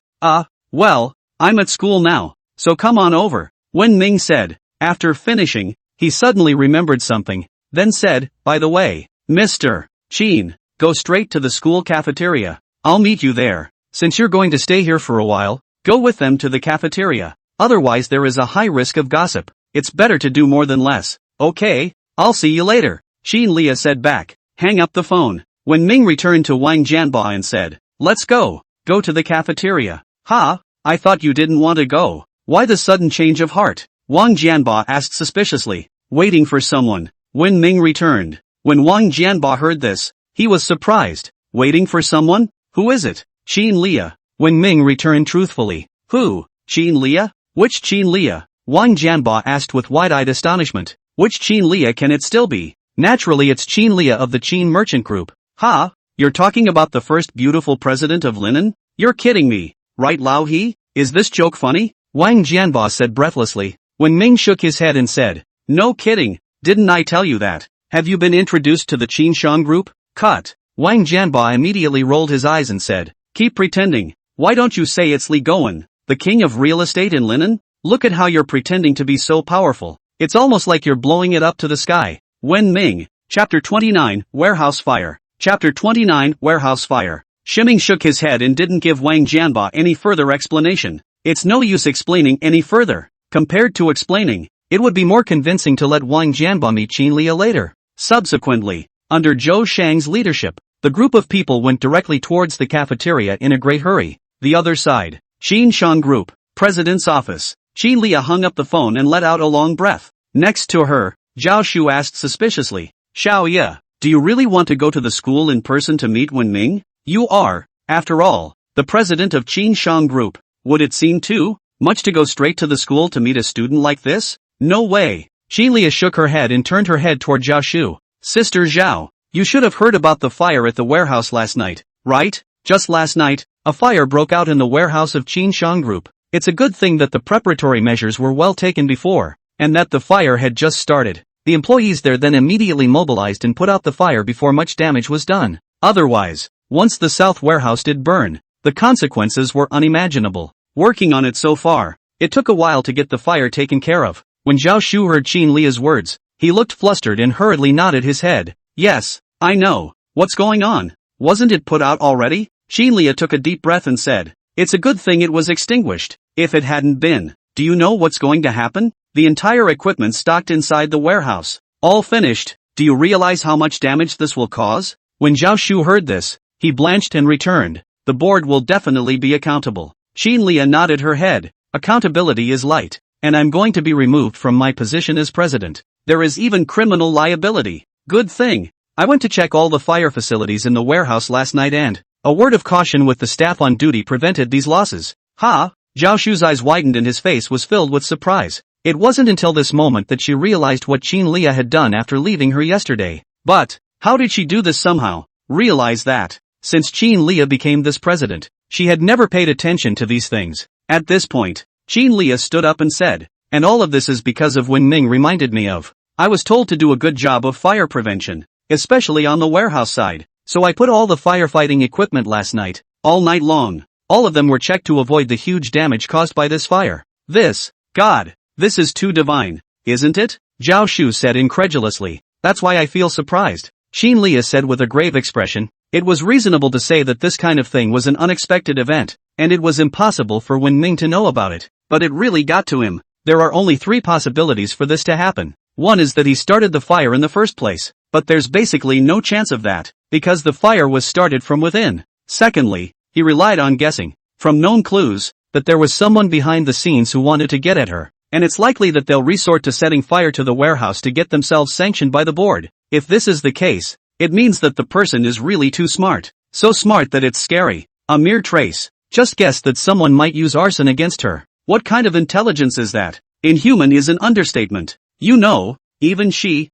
Well, I'm at school now, so come on over, Wen Ming said. After finishing, he suddenly remembered something, then said, by the way, Mr. Qin, go straight to the school cafeteria. I'll meet you there. Since you're going to stay here for a while, go with them to the cafeteria. Otherwise there is a high risk of gossip. It's better to do more than less. Okay, I'll see you later, Qin Lia said back. Hang up the phone. When Ming returned to Wang Jianbo and said, let's go to the cafeteria. I thought you didn't want to go. Why the sudden change of heart? Wang Jianbo asked suspiciously. Waiting for someone. When Ming returned. When Wang Jianbo heard this, he was surprised. Waiting for someone? Who is it? Qin Lia. When Ming returned truthfully. Who? Qin Lia? Which Qin Lia? Wang Jianbo asked with wide-eyed astonishment. Which Qin Lia can it still be? Naturally it's Qin Lia of the Qin Merchant Group. You're talking about the first beautiful president of Linen? You're kidding me, right Lao He? Is this joke funny? Wang Jianba said breathlessly. When Ming shook his head and said, no kidding, didn't I tell you that? Have you been introduced to the Qin Shang group? Cut. Wang Jianba immediately rolled his eyes and said, keep pretending. Why don't you say it's Li Gowen, the king of real estate in Linen? Look at how you're pretending to be so powerful. It's almost like you're blowing it up to the sky. Wen Ming. Chapter 29, Warehouse Fire. Chapter 29, Warehouse Fire. Shiming shook his head and didn't give Wang Jianba any further explanation. It's no use explaining any further. Compared to explaining, it would be more convincing to let Wang Jianba meet Qin Lia later. Subsequently, under Zhou Shang's leadership, the group of people went directly towards the cafeteria in a great hurry. The other side. Qin Shang Group, President's Office. Qin Lia hung up the phone and let out a long breath. Next to her, Zhao Shu asked suspiciously, Xiao Ye, do you really want to go to the school in person to meet Wen Ming? You are, after all, the president of Qin Shang Group. Would it seem too much to go straight to the school to meet a student like this? No way. Qin Lia shook her head and turned her head toward Zhao Shu. Sister Zhao, you should have heard about the fire at the warehouse last night, right? Just last night, a fire broke out in the warehouse of Qin Shang Group. It's a good thing that the preparatory measures were well taken before, and that the fire had just started. The employees there then immediately mobilized and put out the fire before much damage was done. Otherwise, once the south warehouse did burn, the consequences were unimaginable. Working on it so far, it took a while to get the fire taken care of. When Zhao Shu heard Qin Lia's words, he looked flustered and hurriedly nodded his head. Yes, I know. What's going on? Wasn't it put out already? Qin Lia took a deep breath and said, it's a good thing it was extinguished. If it hadn't been, do you know what's going to happen? The entire equipment stocked inside the warehouse, all finished. Do you realize how much damage this will cause? When Zhao Shu heard this, he blanched and returned. The board will definitely be accountable. Qin Lia nodded her head. Accountability is light, and I'm going to be removed from my position as president. There is even criminal liability. Good thing. I went to check all the fire facilities in the warehouse last night and a word of caution with the staff on duty prevented these losses. Ha! Zhao Shu's eyes widened and his face was filled with surprise. It wasn't until this moment that she realized what Qin Lia had done after leaving her yesterday. But, how did she do this somehow? Realize that, since Qin Lia became this president, she had never paid attention to these things. At this point, Qin Lia stood up and said, and all of this is because of Wen Ming reminded me of. I was told to do a good job of fire prevention, especially on the warehouse side, so I put all the firefighting equipment last night, all night long. All of them were checked to avoid the huge damage caused by this fire. God, this is too divine, isn't it? Zhao Shu said incredulously. That's why I feel surprised. Qin Lia said with a grave expression. It was reasonable to say that this kind of thing was an unexpected event, and it was impossible for Wen Ming to know about it. But it really got to him. There are only three possibilities for this to happen. One is that he started the fire in the first place, but there's basically no chance of that, because the fire was started from within. Secondly, he relied on guessing, from known clues, that there was someone behind the scenes who wanted to get at her, and it's likely that they'll resort to setting fire to the warehouse to get themselves sanctioned by the board. If this is the case, it means that the person is really too smart. So smart that it's scary. A mere trace. Just guess that someone might use arson against her. What kind of intelligence is that? Inhuman is an understatement. You know, even Qin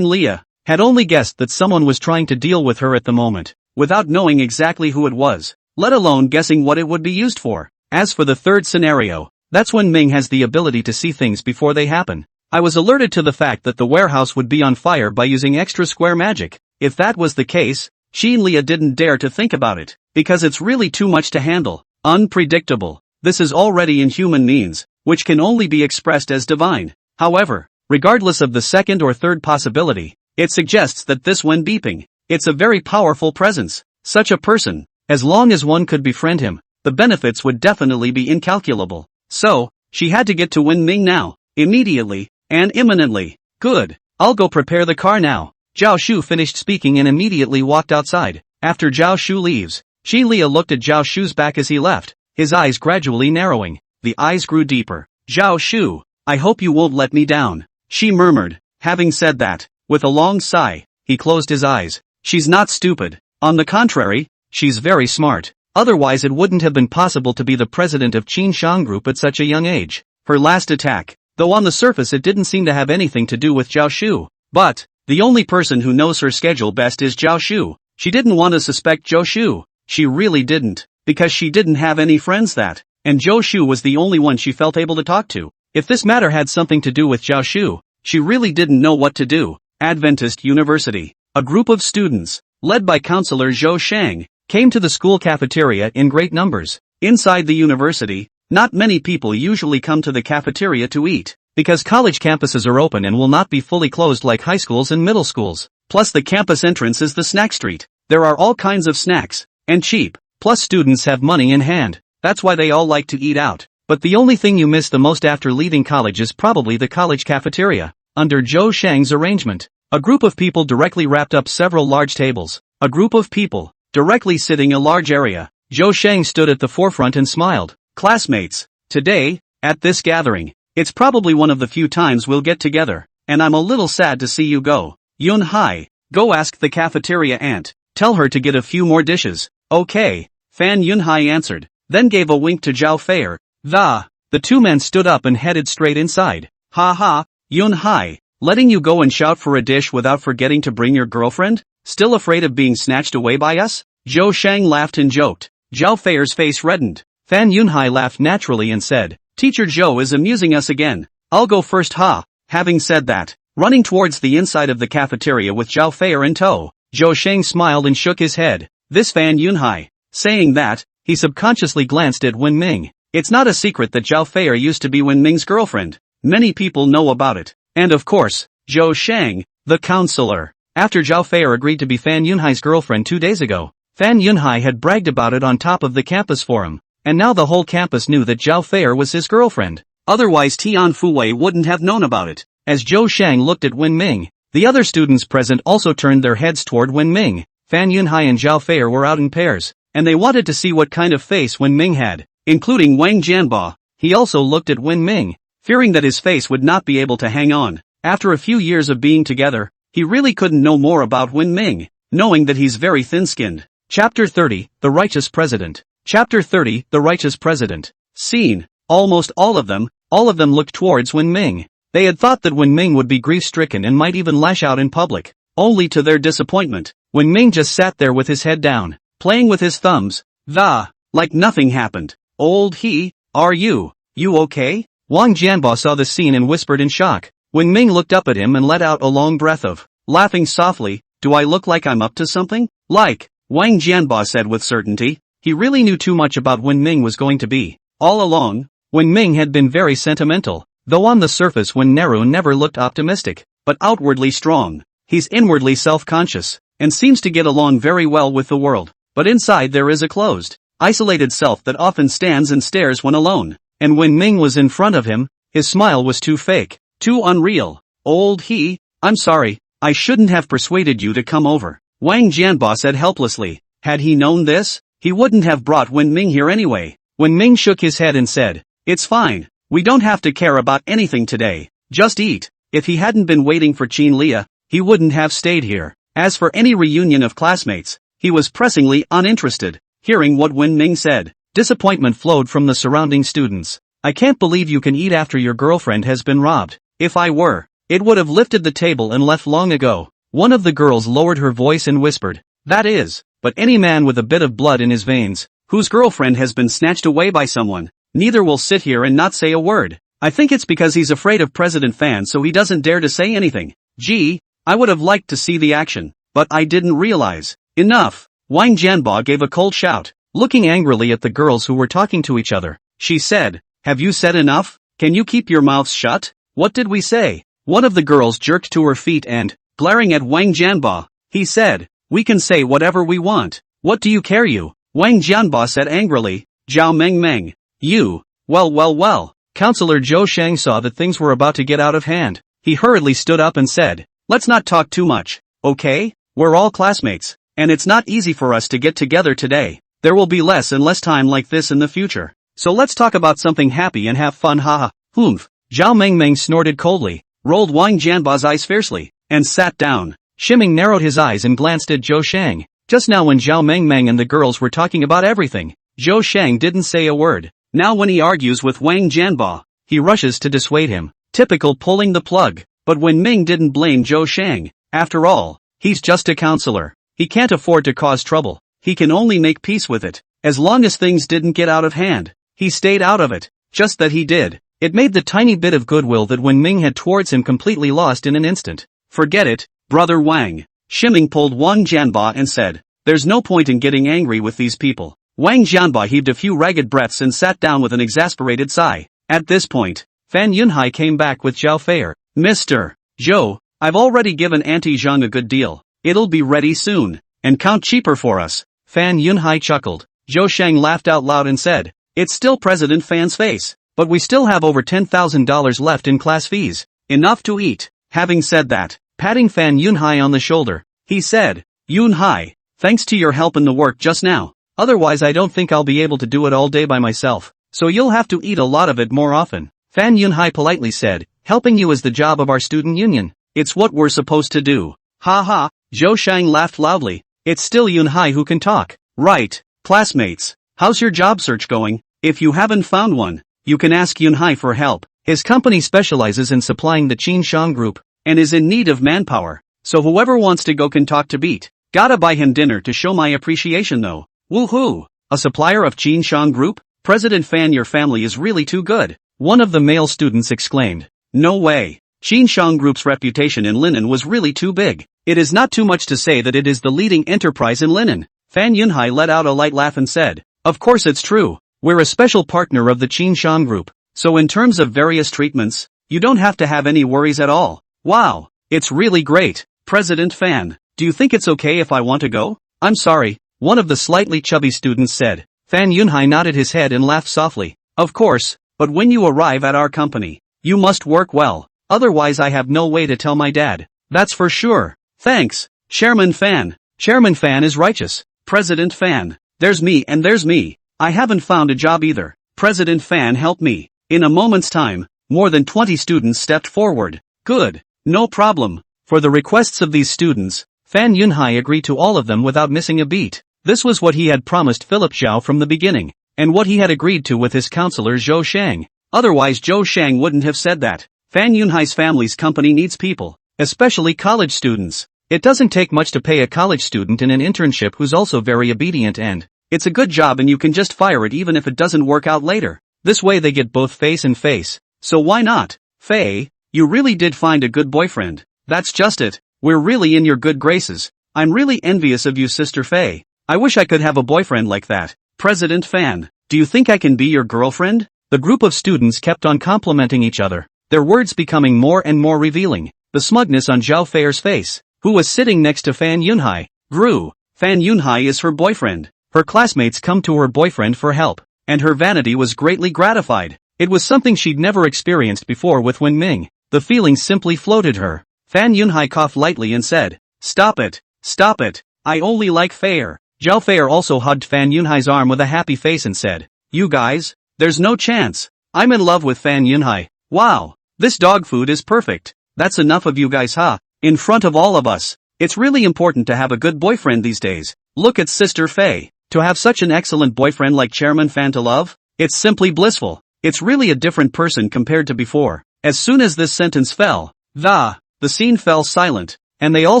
Lia, had only guessed that someone was trying to deal with her at the moment, without knowing exactly who it was, let alone guessing what it would be used for. As for the third scenario, that's when Ming has the ability to see things before they happen. I was alerted to the fact that the warehouse would be on fire by using extra square magic. If that was the case, Qin Lia didn't dare to think about it, because it's really too much to handle. Unpredictable. This is already in human means, which can only be expressed as divine. However, regardless of the second or third possibility, it suggests that this when beeping, it's a very powerful presence. Such a person, as long as one could befriend him, the benefits would definitely be incalculable. So, she had to get to Wen Ming now, immediately, and imminently. Good. I'll go prepare the car now. Zhao Shu finished speaking and immediately walked outside. After Zhao Shu leaves, Qin Lia looked at Zhao Shu's back as he left, his eyes gradually narrowing. The eyes grew deeper. Zhao Shu, I hope you won't let me down, she murmured. Having said that, with a long sigh, he closed his eyes. She's not stupid. On the contrary, she's very smart. Otherwise it wouldn't have been possible to be the president of Qin Shang Group at such a young age. Her last attack, though on the surface it didn't seem to have anything to do with Zhao Shu. But, the only person who knows her schedule best is Zhao Shu. She didn't want to suspect Zhou Shu. She really didn't, because she didn't have any friends that, and Zhou Shu was the only one she felt able to talk to. If this matter had something to do with Zhou Shu, she really didn't know what to do. Adventist University. A group of students, led by counselor Zhou Shang, came to the school cafeteria in great numbers. Inside the university, not many people usually come to the cafeteria to eat, because college campuses are open and will not be fully closed like high schools and middle schools. Plus the campus entrance is the snack street. There are all kinds of snacks, and cheap, plus students have money in hand. That's why they all like to eat out. But the only thing you miss the most after leaving college is probably the college cafeteria. Under Zhou Shang's arrangement, a group of people directly wrapped up several large tables. A group of people, directly sitting a large area. Zhou Shang stood at the forefront and smiled. Classmates, today, at this gathering, it's probably one of the few times we'll get together, and I'm a little sad to see you go. Yun Hai, go ask the cafeteria aunt. Tell her to get a few more dishes. Okay, Fan Yunhai answered, then gave a wink to Zhao Feier. The two men stood up and headed straight inside. Ha ha, Yunhai, letting you go and shout for a dish without forgetting to bring your girlfriend? Still afraid of being snatched away by us? Zhou Shang laughed and joked. Zhao Feier's face reddened. Fan Yunhai laughed naturally and said, Teacher Zhou is amusing us again. I'll go first ha. Having said that, running towards the inside of the cafeteria with Zhao Feier in tow, Zhou Shang smiled and shook his head. This Fan Yunhai. Saying that, he subconsciously glanced at Wen Ming. It's not a secret that Zhao Feier used to be Wen Ming's girlfriend. Many people know about it. And of course, Zhou Shang, the counselor. After Zhao Feier agreed to be Fan Yunhai's girlfriend 2 days ago, Fan Yunhai had bragged about it on top of the campus forum. And now the whole campus knew that Zhao Feier was his girlfriend. Otherwise Tian Fuwei wouldn't have known about it. As Zhou Shang looked at Wen Ming, the other students present also turned their heads toward Wen Ming. Fan Yunhai and Zhao Feier were out in pairs, and they wanted to see what kind of face Wen Ming had, including Wang Jianba. He also looked at Wen Ming, fearing that his face would not be able to hang on. After a few years of being together, he really couldn't know more about Wen Ming, knowing that he's very thin-skinned. Chapter 30, The Righteous President. Chapter 30, The Righteous President. Scene. Almost all of them looked towards Wen Ming. They had thought that Wen Ming would be grief-stricken and might even lash out in public. Only to their disappointment, Wen Ming just sat there with his head down, playing with his thumbs. Like nothing happened. Old he, are you okay? Wang Jianba saw the scene and whispered in shock. Wen Ming looked up at him and let out a long breath of, laughing softly, do I look like I'm up to something? Like, Wang Jianba said with certainty. He really knew too much about Wen Ming was going to be. All along, Wen Ming had been very sentimental, though on the surface Wen Neru never looked optimistic, but outwardly strong. He's inwardly self-conscious, and seems to get along very well with the world, but inside there is a closed, isolated self that often stands and stares when alone. And when Ming was in front of him, his smile was too fake, too unreal. Old he, I'm sorry, I shouldn't have persuaded you to come over, Wang Jianba said helplessly. Had he known this, he wouldn't have brought Wen Ming here anyway. Wen Ming shook his head and said, it's fine, we don't have to care about anything today, just eat. If he hadn't been waiting for Qin Lia, he wouldn't have stayed here. As for any reunion of classmates, he was pressingly uninterested. Hearing what Wen Ming said, disappointment flowed from the surrounding students. I can't believe you can eat after your girlfriend has been robbed. If I were, it would have lifted the table and left long ago. One of the girls lowered her voice and whispered, that is, but any man with a bit of blood in his veins, whose girlfriend has been snatched away by someone, neither will sit here and not say a word. I think it's because he's afraid of President Fan so he doesn't dare to say anything. Gee, I would have liked to see the action, but I didn't realize. Enough. Wang Jianba gave a cold shout, looking angrily at the girls who were talking to each other. She said, have you said enough? Can you keep your mouths shut? What did we say? One of the girls jerked to her feet and, glaring at Wang Jianba, he said, we can say whatever we want. What do you care you? Wang Jianba said angrily. Zhao Meng. You. Well. Counselor Zhou Shang saw that things were about to get out of hand. He hurriedly stood up and said, let's not talk too much, okay? We're all classmates, and it's not easy for us to get together today. There will be less and less time like this in the future. So let's talk about something happy and have fun haha. Humph. Zhao Meng snorted coldly, rolled Wang Jianba's eyes fiercely, and sat down. Shiming narrowed his eyes and glanced at Zhou Shang. Just now when Zhao Meng and the girls were talking about everything, Zhou Shang didn't say a word. Now when he argues with Wang Jianba, he rushes to dissuade him. Typical pulling the plug. But when Ming didn't blame Zhou Shang. After all, he's just a counselor. He can't afford to cause trouble. He can only make peace with it. As long as things didn't get out of hand, he stayed out of it. Just that he did. It made the tiny bit of goodwill that Wen Ming had towards him completely lost in an instant. Forget it, brother Wang. Shiming pulled Wang Jianba and said, there's no point in getting angry with these people. Wang Jianba heaved a few ragged breaths and sat down with an exasperated sigh. At this point, Fan Yunhai came back with Zhao Feier. Mr. Zhou, I've already given Auntie Zhang a good deal. It'll be ready soon, and count cheaper for us. Fan Yunhai chuckled. Zhou Shang laughed out loud and said, it's still President Fan's face, but we still have over $10,000 left in class fees. Enough to eat. Having said that, patting Fan Yunhai on the shoulder, he said, Yunhai, thanks to your help in the work just now. Otherwise I don't think I'll be able to do it all day by myself, so you'll have to eat a lot of it more often. Fan Yunhai politely said, helping you is the job of our student union. It's what we're supposed to do. Ha ha, Zhou Shang laughed loudly. It's still Yunhai who can talk. Right, classmates, how's your job search going? If you haven't found one, you can ask Yunhai for help. His company specializes in supplying the Qin Shang group, and is in need of manpower, so whoever wants to go can talk to beat. Gotta buy him dinner to show my appreciation though. Woohoo! A supplier of Qin Shang group? President Fan, your family is really too good. One of the male students exclaimed. No way. Qin Shang Group's reputation in linen was really too big. It is not too much to say that it is the leading enterprise in linen. Fan Yunhai let out a light laugh and said, of course it's true. We're a special partner of the Qin Shang Group, so in terms of various treatments, you don't have to have any worries at all. Wow, it's really great. President Fan, do you think it's okay if I want to go? I'm sorry, one of the slightly chubby students said. Fan Yunhai nodded his head and laughed softly. Of course, but when you arrive at our company, you must work well, otherwise I have no way to tell my dad. That's for sure. Thanks, Chairman Fan. Chairman Fan is righteous. President Fan, there's me and there's me. I haven't found a job either. President Fan, help me. In a moment's time, more than 20 students stepped forward. Good, no problem. For the requests of these students, Fan Yunhai agreed to all of them without missing a beat. This was what he had promised Philip Zhao from the beginning, and what he had agreed to with his counselor Zhou Shang. Otherwise Zhou Shang wouldn't have said that. Fan Yunhai's family's company needs people, especially college students. It doesn't take much to pay a college student in an internship who's also very obedient, and it's a good job and you can just fire it even if it doesn't work out later. This way they get both face and face. So why not? Faye, you really did find a good boyfriend. That's just it. We're really in your good graces. I'm really envious of you, Sister Faye. I wish I could have a boyfriend like that. President Fan, do you think I can be your girlfriend? The group of students kept on complimenting each other, their words becoming more and more revealing. The smugness on Zhao Feier's face, who was sitting next to Fan Yunhai, grew. Fan Yunhai is her boyfriend. Her classmates come to her boyfriend for help, and her vanity was greatly gratified. It was something she'd never experienced before with Wen Ming. The feeling simply floated her. Fan Yunhai coughed lightly and said, stop it, stop it. I only like Feier. Zhao Feier also hugged Fan Yunhai's arm with a happy face and said, you guys, there's no chance. I'm in love with Fan Yunhai. Wow, this dog food is perfect. That's enough of you guys, huh? In front of all of us. It's really important to have a good boyfriend these days. Look at Sister Faye. To have such an excellent boyfriend like Chairman Fan to love? It's simply blissful. It's really a different person compared to before. As soon as this sentence fell, the scene fell silent, and they all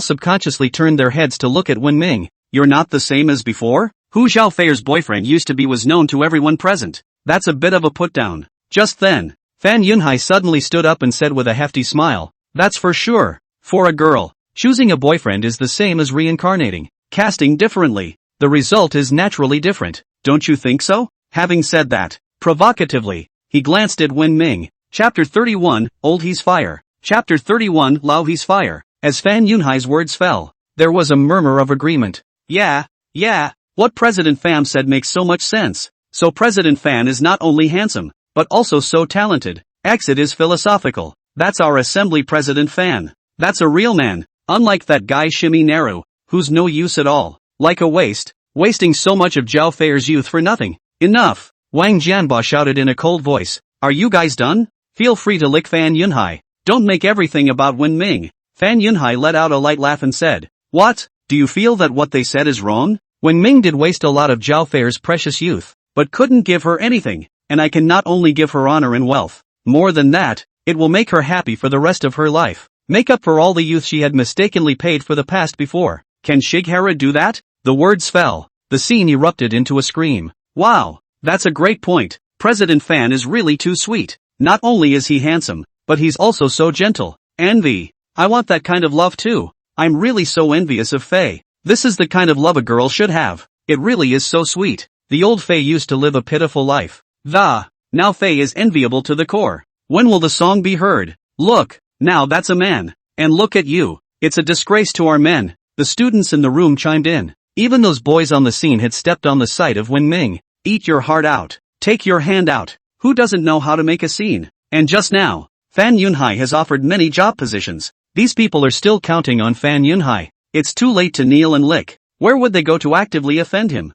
subconsciously turned their heads to look at Wen Ming. You're not the same as before? Who Zhao Feier's boyfriend used to be was known to everyone present. That's a bit of a put-down. Just then, Fan Yunhai suddenly stood up and said with a hefty smile, that's for sure. For a girl, choosing a boyfriend is the same as reincarnating, casting differently. The result is naturally different, don't you think so? Having said that, provocatively, he glanced at Wen Ming. Chapter 31, Old He's Fire. Chapter 31, Lao He's Fire. As Fan Yunhai's words fell, there was a murmur of agreement. Yeah, what President Fan said makes so much sense. So President Fan is not only handsome, but also so talented. Exit is philosophical. That's our assembly President Fan. That's a real man, unlike that guy Shimi Naru, who's no use at all. Like a waste, wasting so much of Zhao Feier's youth for nothing. Enough! Wang Jianba shouted in a cold voice. Are you guys done? Feel free to lick Fan Yunhai. Don't make everything about Wen Ming. Fan Yunhai let out a light laugh and said, what? Do you feel that what they said is wrong? Wen Ming did waste a lot of Zhao Feier's precious youth, but couldn't give her anything, and I can not only give her honor and wealth. More than that, it will make her happy for the rest of her life. Make up for all the youth she had mistakenly paid for the past before. Can Shighara do that? The words fell. The scene erupted into a scream. Wow, that's a great point. President Fan is really too sweet. Not only is he handsome, but he's also so gentle. Envy. I want that kind of love too. I'm really so envious of Faye. This is the kind of love a girl should have. It really is so sweet. The old Faye used to live a pitiful life. Now Faye is enviable to the core. When will the song be heard? Look, now that's a man. And look at you. It's a disgrace to our men. The students in the room chimed in. Even those boys on the scene had stepped on the side of Wen Ming. Eat your heart out. Take your hand out. Who doesn't know how to make a scene? And just now, Fan Yunhai has offered many job positions. These people are still counting on Fan Yunhai. It's too late to kneel and lick. Where would they go to actively offend him?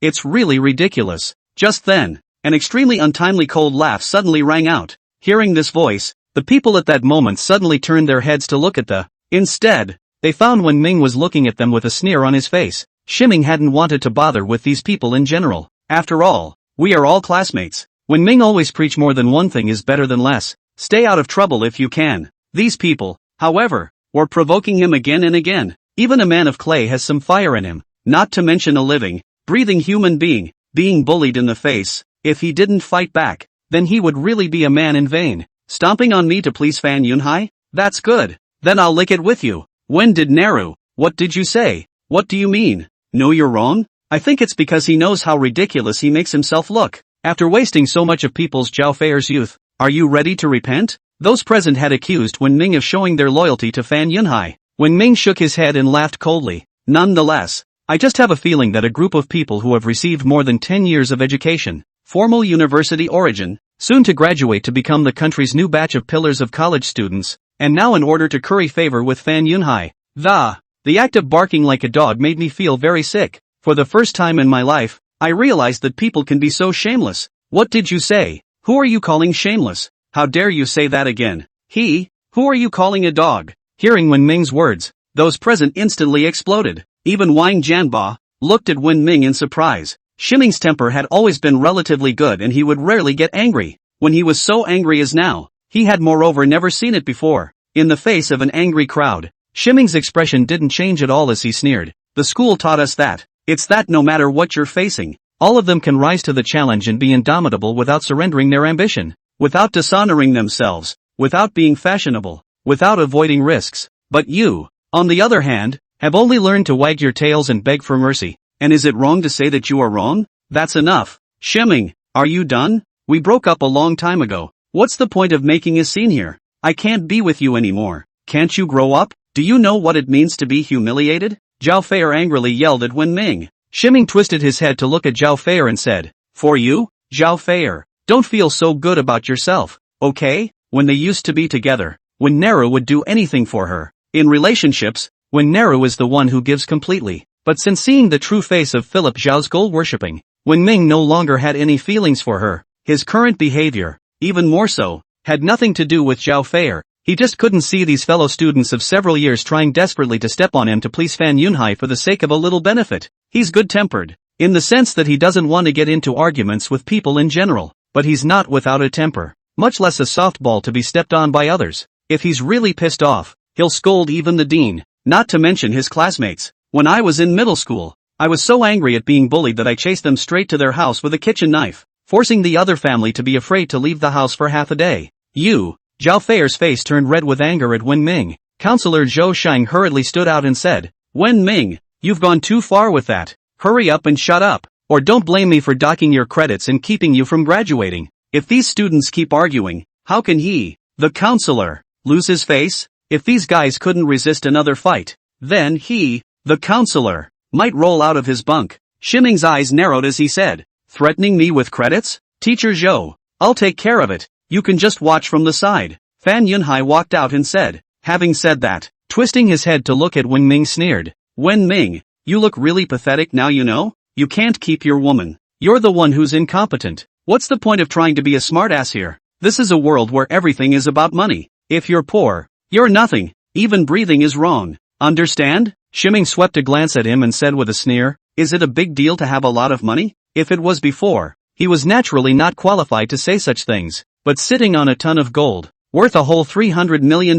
It's really ridiculous. Just then, an extremely untimely cold laugh suddenly rang out. Hearing this voice, the people at that moment suddenly turned their heads to look at Instead, they found Wen Ming was looking at them with a sneer on his face. Shiming hadn't wanted to bother with these people in general. After all, we are all classmates. Wen Ming always preach more than one thing is better than less. Stay out of trouble if you can. These people, however, were provoking him again and again. Even a man of clay has some fire in him, not to mention a living, breathing human being, being bullied in the face. If he didn't fight back, then he would really be a man in vain. Stomping on me to please Fan Yunhai? That's good. Then I'll lick it with you. When did Naru? What did you say? What do you mean? No, you're wrong? I think it's because he knows how ridiculous he makes himself look. After wasting so much of people's Zhao Feier's youth, are you ready to repent? Those present had accused Wen Ming of showing their loyalty to Fan Yunhai. Wen Ming shook his head and laughed coldly. Nonetheless, I just have a feeling that a group of people who have received more than 10 years of education, formal university origin, soon to graduate to become the country's new batch of pillars of college students, and now in order to curry favor with Fan Yunhai. The act of barking like a dog made me feel very sick. For the first time in my life, I realized that people can be so shameless. What did you say? Who are you calling shameless? How dare you say that again? Who are you calling a dog? Hearing Wen Ming's words, those present instantly exploded. Even Wang Jianba looked at Wen Ming in surprise. Shiming's temper had always been relatively good and he would rarely get angry. When he was so angry as now, he had moreover never seen it before. In the face of an angry crowd, Shiming's expression didn't change at all as he sneered. The school taught us that. It's that no matter what you're facing, all of them can rise to the challenge and be indomitable without surrendering their ambition, without dishonoring themselves, without being fashionable, without avoiding risks. But you, on the other hand, have only learned to wag your tails and beg for mercy. And is it wrong to say that you are wrong? That's enough. Shiming, are you done? We broke up a long time ago. What's the point of making a scene here? I can't be with you anymore. Can't you grow up? Do you know what it means to be humiliated? Zhao Feier angrily yelled at Wen Ming. Shiming twisted his head to look at Zhao Feier and said, "For you, Zhao Feier, don't feel so good about yourself, okay?" When they used to be together, Wen Naru would do anything for her. In relationships, Wen Naru is the one who gives completely. But since seeing the true face of Philip Zhao's gold-worshipping, Wen Ming no longer had any feelings for her. His current behavior, even more so, had nothing to do with Zhao Feier. He just couldn't see these fellow students of several years trying desperately to step on him to please Fan Yunhai for the sake of a little benefit. He's good-tempered, in the sense that he doesn't want to get into arguments with people in general, but he's not without a temper, much less a softball to be stepped on by others. If he's really pissed off, he'll scold even the dean, not to mention his classmates. When I was in middle school, I was so angry at being bullied that I chased them straight to their house with a kitchen knife, forcing the other family to be afraid to leave the house for half a day. Zhao Feier's face turned red with anger at Wen Ming. Counselor Zhou Shang hurriedly stood out and said, "Wen Ming, you've gone too far with that. Hurry up and shut up, or don't blame me for docking your credits and keeping you from graduating. If these students keep arguing, how can he, the counselor, lose his face? If these guys couldn't resist another fight, then he, the counselor, might roll out of his bunk." Shiming's eyes narrowed as he said, "Threatening me with credits? Teacher Zhou, I'll take care of it. You can just watch from the side." Fan Yunhai walked out and said, having said that, twisting his head to look at Wen Ming sneered, "Wen Ming, you look really pathetic now you know? You can't keep your woman. You're the one who's incompetent. What's the point of trying to be a smartass here? This is a world where everything is about money. If you're poor, you're nothing. Even breathing is wrong. Understand?" Shiming swept a glance at him and said with a sneer, "Is it a big deal to have a lot of money?" If it was before, he was naturally not qualified to say such things, but sitting on a ton of gold, worth a whole $300 million,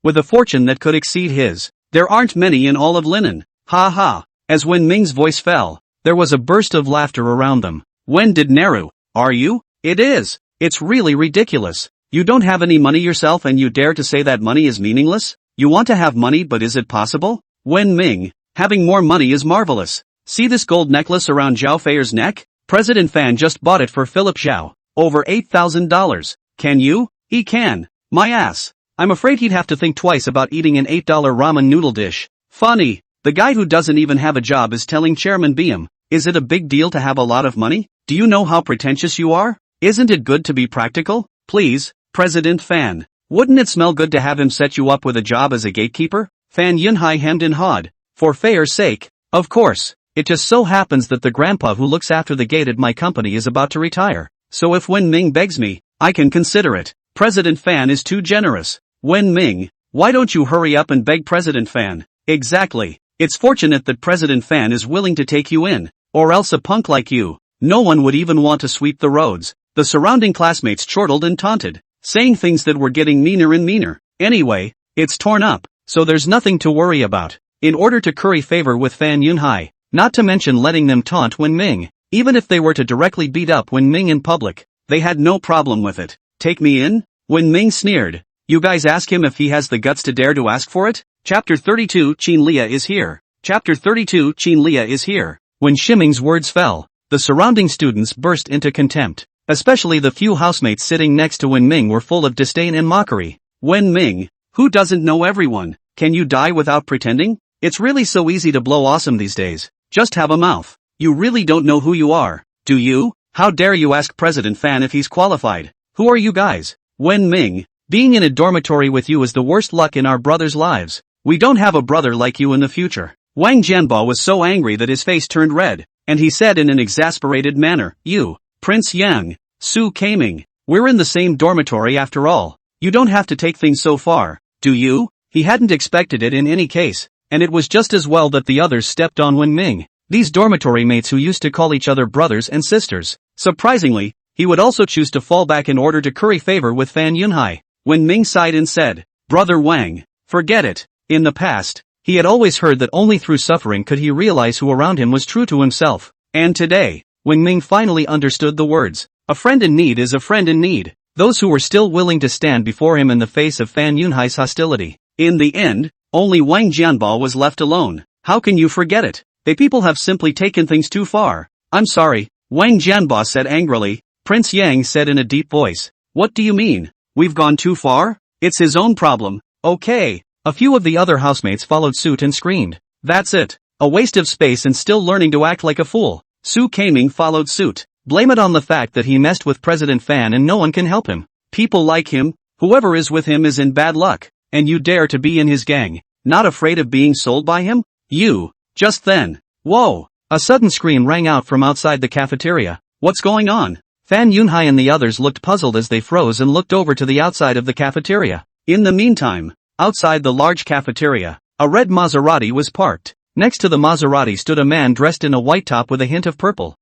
with a fortune that could exceed his, There aren't many in all of Linen. Ha ha. As Wen Ming's voice fell, there was a burst of laughter around them. When did Naru? Are you? It is. It's really ridiculous. You don't have any money yourself and you dare to say that money is meaningless? You want to have money, but is it possible? Wen Ming, having more money is marvelous. See this gold necklace around Zhao Feier's neck? President Fan just bought it for Philip Zhao. Over $8,000. Can you? He can. My ass. I'm afraid he'd have to think twice about eating an $8 ramen noodle dish. Funny. The guy who doesn't even have a job is telling Chairman BM, is it a big deal to have a lot of money? Do you know how pretentious you are? Isn't it good to be practical? Please, President Fan. Wouldn't it smell good to have him set you up with a job as a gatekeeper? Fan Yunhai hemmed and hawed. For Feier's sake. Of course. It just so happens that the grandpa who looks after the gate at my company is about to retire. So if Wen Ming begs me, I can consider it. President Fan is too generous. Wen Ming, why don't you hurry up and beg President Fan? Exactly. It's fortunate that President Fan is willing to take you in, or else a punk like you, no one would even want to sweep the roads. The surrounding classmates chortled and taunted, saying things that were getting meaner and meaner. Anyway, it's torn up, so there's nothing to worry about. In order to curry favor with Fan Yunhai, not to mention letting them taunt Wen Ming, even if they were to directly beat up Wen Ming in public, they had no problem with it. Take me in? Wen Ming sneered. You guys ask him if he has the guts to dare to ask for it? Chapter 32 Qin Lia is here. Chapter 32 Qin Lia is here. When Shiming's words fell, the surrounding students burst into contempt. Especially the few housemates sitting next to Wen Ming were full of disdain and mockery. Wen Ming, who doesn't know everyone? Can you die without pretending? It's really so easy to blow awesome these days. Just have a mouth. You really don't know who you are, do you? How dare you ask President Fan if he's qualified? Who are you guys? Wen Ming, being in a dormitory with you is the worst luck in our brothers' lives. We don't have a brother like you in the future. Wang Jianbo was so angry that his face turned red, and he said in an exasperated manner, You, Prince Yang, Su Kaming, we're in the same dormitory after all. You don't have to take things so far, do you? He hadn't expected it in any case, and it was just as well that the others stepped on Wen Ming, these dormitory mates who used to call each other brothers and sisters. Surprisingly, he would also choose to fall back in order to curry favor with Fan Yunhai. Wen Ming sighed and said, Brother Wang, forget it. In the past, he had always heard that only through suffering could he realize who around him was true to himself. And today, Wen Ming finally understood the words. A friend in need is a friend in need. Those who were still willing to stand before him in the face of Fan Yunhai's hostility. In the end, only Wang Jianbo was left alone. How can you forget it? They people have simply taken things too far. I'm sorry, Wang Jianbo said angrily. Prince Yang said in a deep voice. What do you mean? We've gone too far? It's his own problem. Okay. A few of the other housemates followed suit and screamed. That's it. A waste of space and still learning to act like a fool. Su Kaming followed suit. Blame it on the fact that he messed with President Fan and no one can help him. People like him, whoever is with him is in bad luck, and you dare to be in his gang, not afraid of being sold by him? You. Just then. Whoa! A sudden scream rang out from outside the cafeteria. What's going on? Fan Yunhai and the others looked puzzled as they froze and looked over to the outside of the cafeteria. In the meantime, outside the large cafeteria, a red Maserati was parked. Next to the Maserati stood a man dressed in a white top with a hint of purple.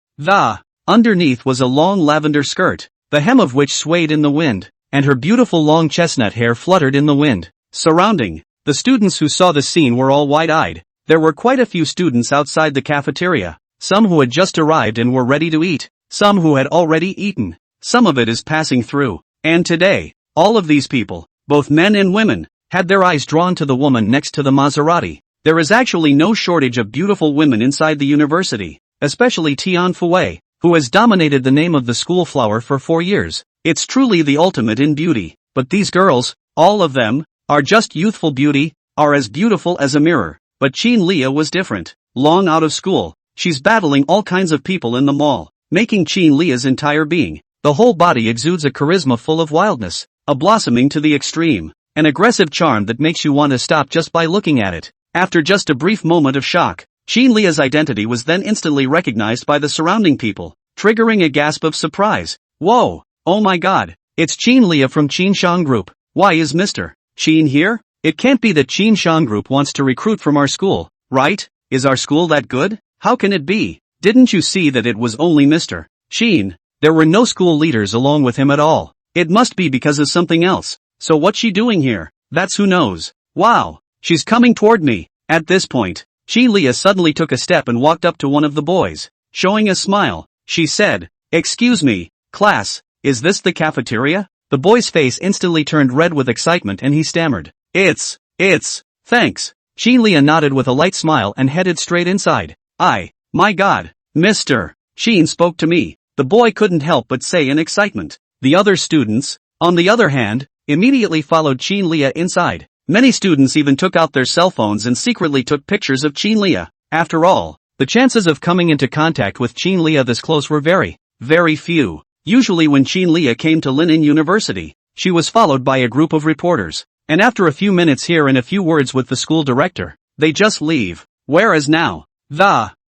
Underneath was a long lavender skirt, the hem of which swayed in the wind, and her beautiful long chestnut hair fluttered in the wind. Surrounding, the students who saw the scene were all wide-eyed. There were quite a few students outside the cafeteria, some who had just arrived and were ready to eat, some who had already eaten. Some of it is passing through. And today, all of these people, both men and women, had their eyes drawn to the woman next to the Maserati. There is actually no shortage of beautiful women inside the university, especially Tian Fue, who has dominated the name of the school flower for 4 years. It's truly the ultimate in beauty. But these girls, all of them, are just youthful beauty, are as beautiful as a mirror. But Qin Lia was different. Long out of school, she's battling all kinds of people in the mall, making Qin Lia's entire being. The whole body exudes a charisma full of wildness, a blossoming to the extreme, an aggressive charm that makes you want to stop just by looking at it. After just a brief moment of shock, Qin Lia's identity was then instantly recognized by the surrounding people, triggering a gasp of surprise. Whoa! Oh my god! It's Qin Lia from Qin Shang Group. Why is Mr. Qin here? It can't be that Qin Shang Group wants to recruit from our school, right? Is our school that good? How can it be? Didn't you see that it was only Mr. Qin? There were no school leaders along with him at all. It must be because of something else. So what's she doing here? That's who knows. Wow! She's coming toward me. At this point, Qin Lia suddenly took a step and walked up to one of the boys. Showing a smile, she said, "Excuse me, class, is this the cafeteria?" The boy's face instantly turned red with excitement and he stammered, It's, thanks." Qin Lia nodded with a light smile and headed straight inside. My god, Mr. Qin spoke to me, the boy couldn't help but say in excitement. The other students, on the other hand, immediately followed Qin Lia inside. Many students even took out their cell phones and secretly took pictures of Qin Lia. After all, the chances of coming into contact with Qin Lia this close were very, very few. Usually when Qin Lia came to Linen University, she was followed by a group of reporters, and after a few minutes here and a few words with the school director, they just leave. Whereas now,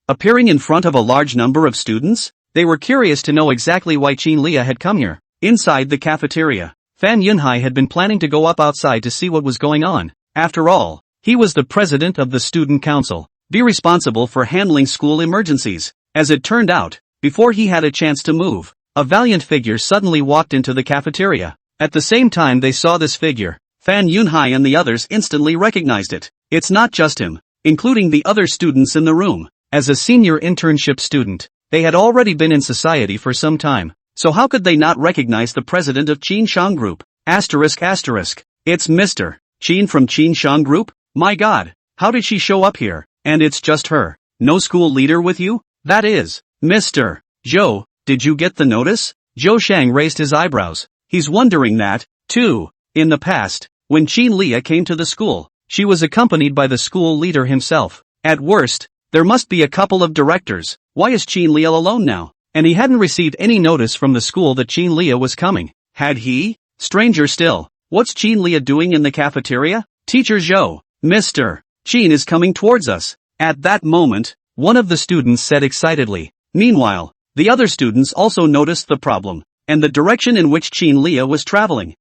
appearing in front of a large number of students, they were curious to know exactly why Qin Lia had come here. Inside the cafeteria, Fan Yunhai had been planning to go up outside to see what was going on. After all, he was the president of the student council, be responsible for handling school emergencies. As it turned out, before he had a chance to move, a valiant figure suddenly walked into the cafeteria. At the same time they saw this figure, Fan Yunhai and the others instantly recognized it. It's not just him, including the other students in the room. As a senior internship student, they had already been in society for some time, so how could they not recognize the president of Qin Shang Group? It's Mr. Qin from Qin Shang Group? My god, how did she show up here? And it's just her. No school leader with you? That is, Mr. Zhou, did you get the notice? Zhou Shang raised his eyebrows. He's wondering that, too. In the past, when Qin Lia came to the school, she was accompanied by the school leader himself. At worst, there must be a couple of directors. Why is Qin Lia alone now? And he hadn't received any notice from the school that Qin Lia was coming. Had he? Stranger still, what's Qin Lia doing in the cafeteria? Teacher Zhou, Mr. Qin is coming towards us. At that moment, one of the students said excitedly. Meanwhile, the other students also noticed the problem, and the direction in which Qin Lia was traveling.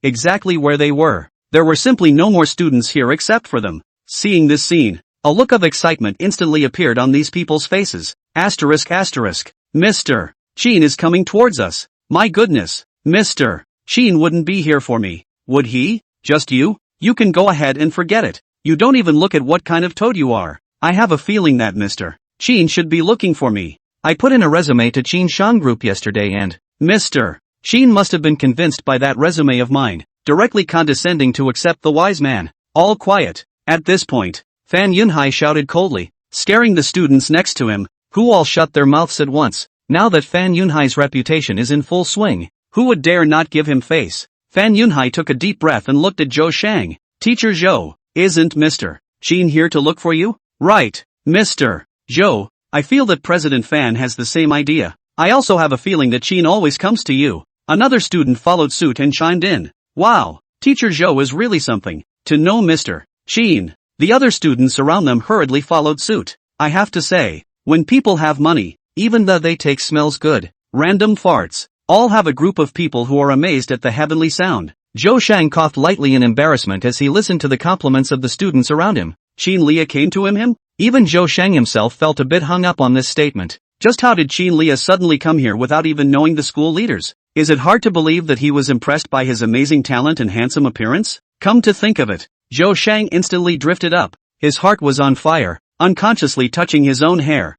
Exactly where they were. There were simply no more students here except for them. Seeing this scene, a look of excitement instantly appeared on these people's faces. Mr. Qin is coming towards us. My goodness, Mr. Qin wouldn't be here for me, would he? Just you? You can go ahead and forget it. You don't even look at what kind of toad you are. I have a feeling that Mr. Qin should be looking for me. I put in a resume to Qin Shang Group yesterday and Mr. Qin must have been convinced by that resume of mine, directly condescending to accept the wise man. All quiet. At this point, Fan Yunhai shouted coldly, scaring the students next to him, who all shut their mouths at once. Now that Fan Yunhai's reputation is in full swing, who would dare not give him face? Fan Yunhai took a deep breath and looked at Zhou Shang. Teacher Zhou, isn't Mr. Qin here to look for you? Right, Mr. Zhou, I feel that President Fan has the same idea. I also have a feeling that Qin always comes to you. Another student followed suit and chimed in. Wow, Teacher Zhou is really something. To know Mr. Qin. The other students around them hurriedly followed suit. I have to say, when people have money, even the they take smells good. Random farts. All have a group of people who are amazed at the heavenly sound. Zhou Shang coughed lightly in embarrassment as he listened to the compliments of the students around him. Qin Lia came to him? Even Zhou Shang himself felt a bit hung up on this statement. Just how did Qin Lia suddenly come here without even knowing the school leaders? Is it hard to believe that he was impressed by his amazing talent and handsome appearance? Come to think of it, Zhou Shang instantly drifted up. His heart was on fire, unconsciously touching his own hair.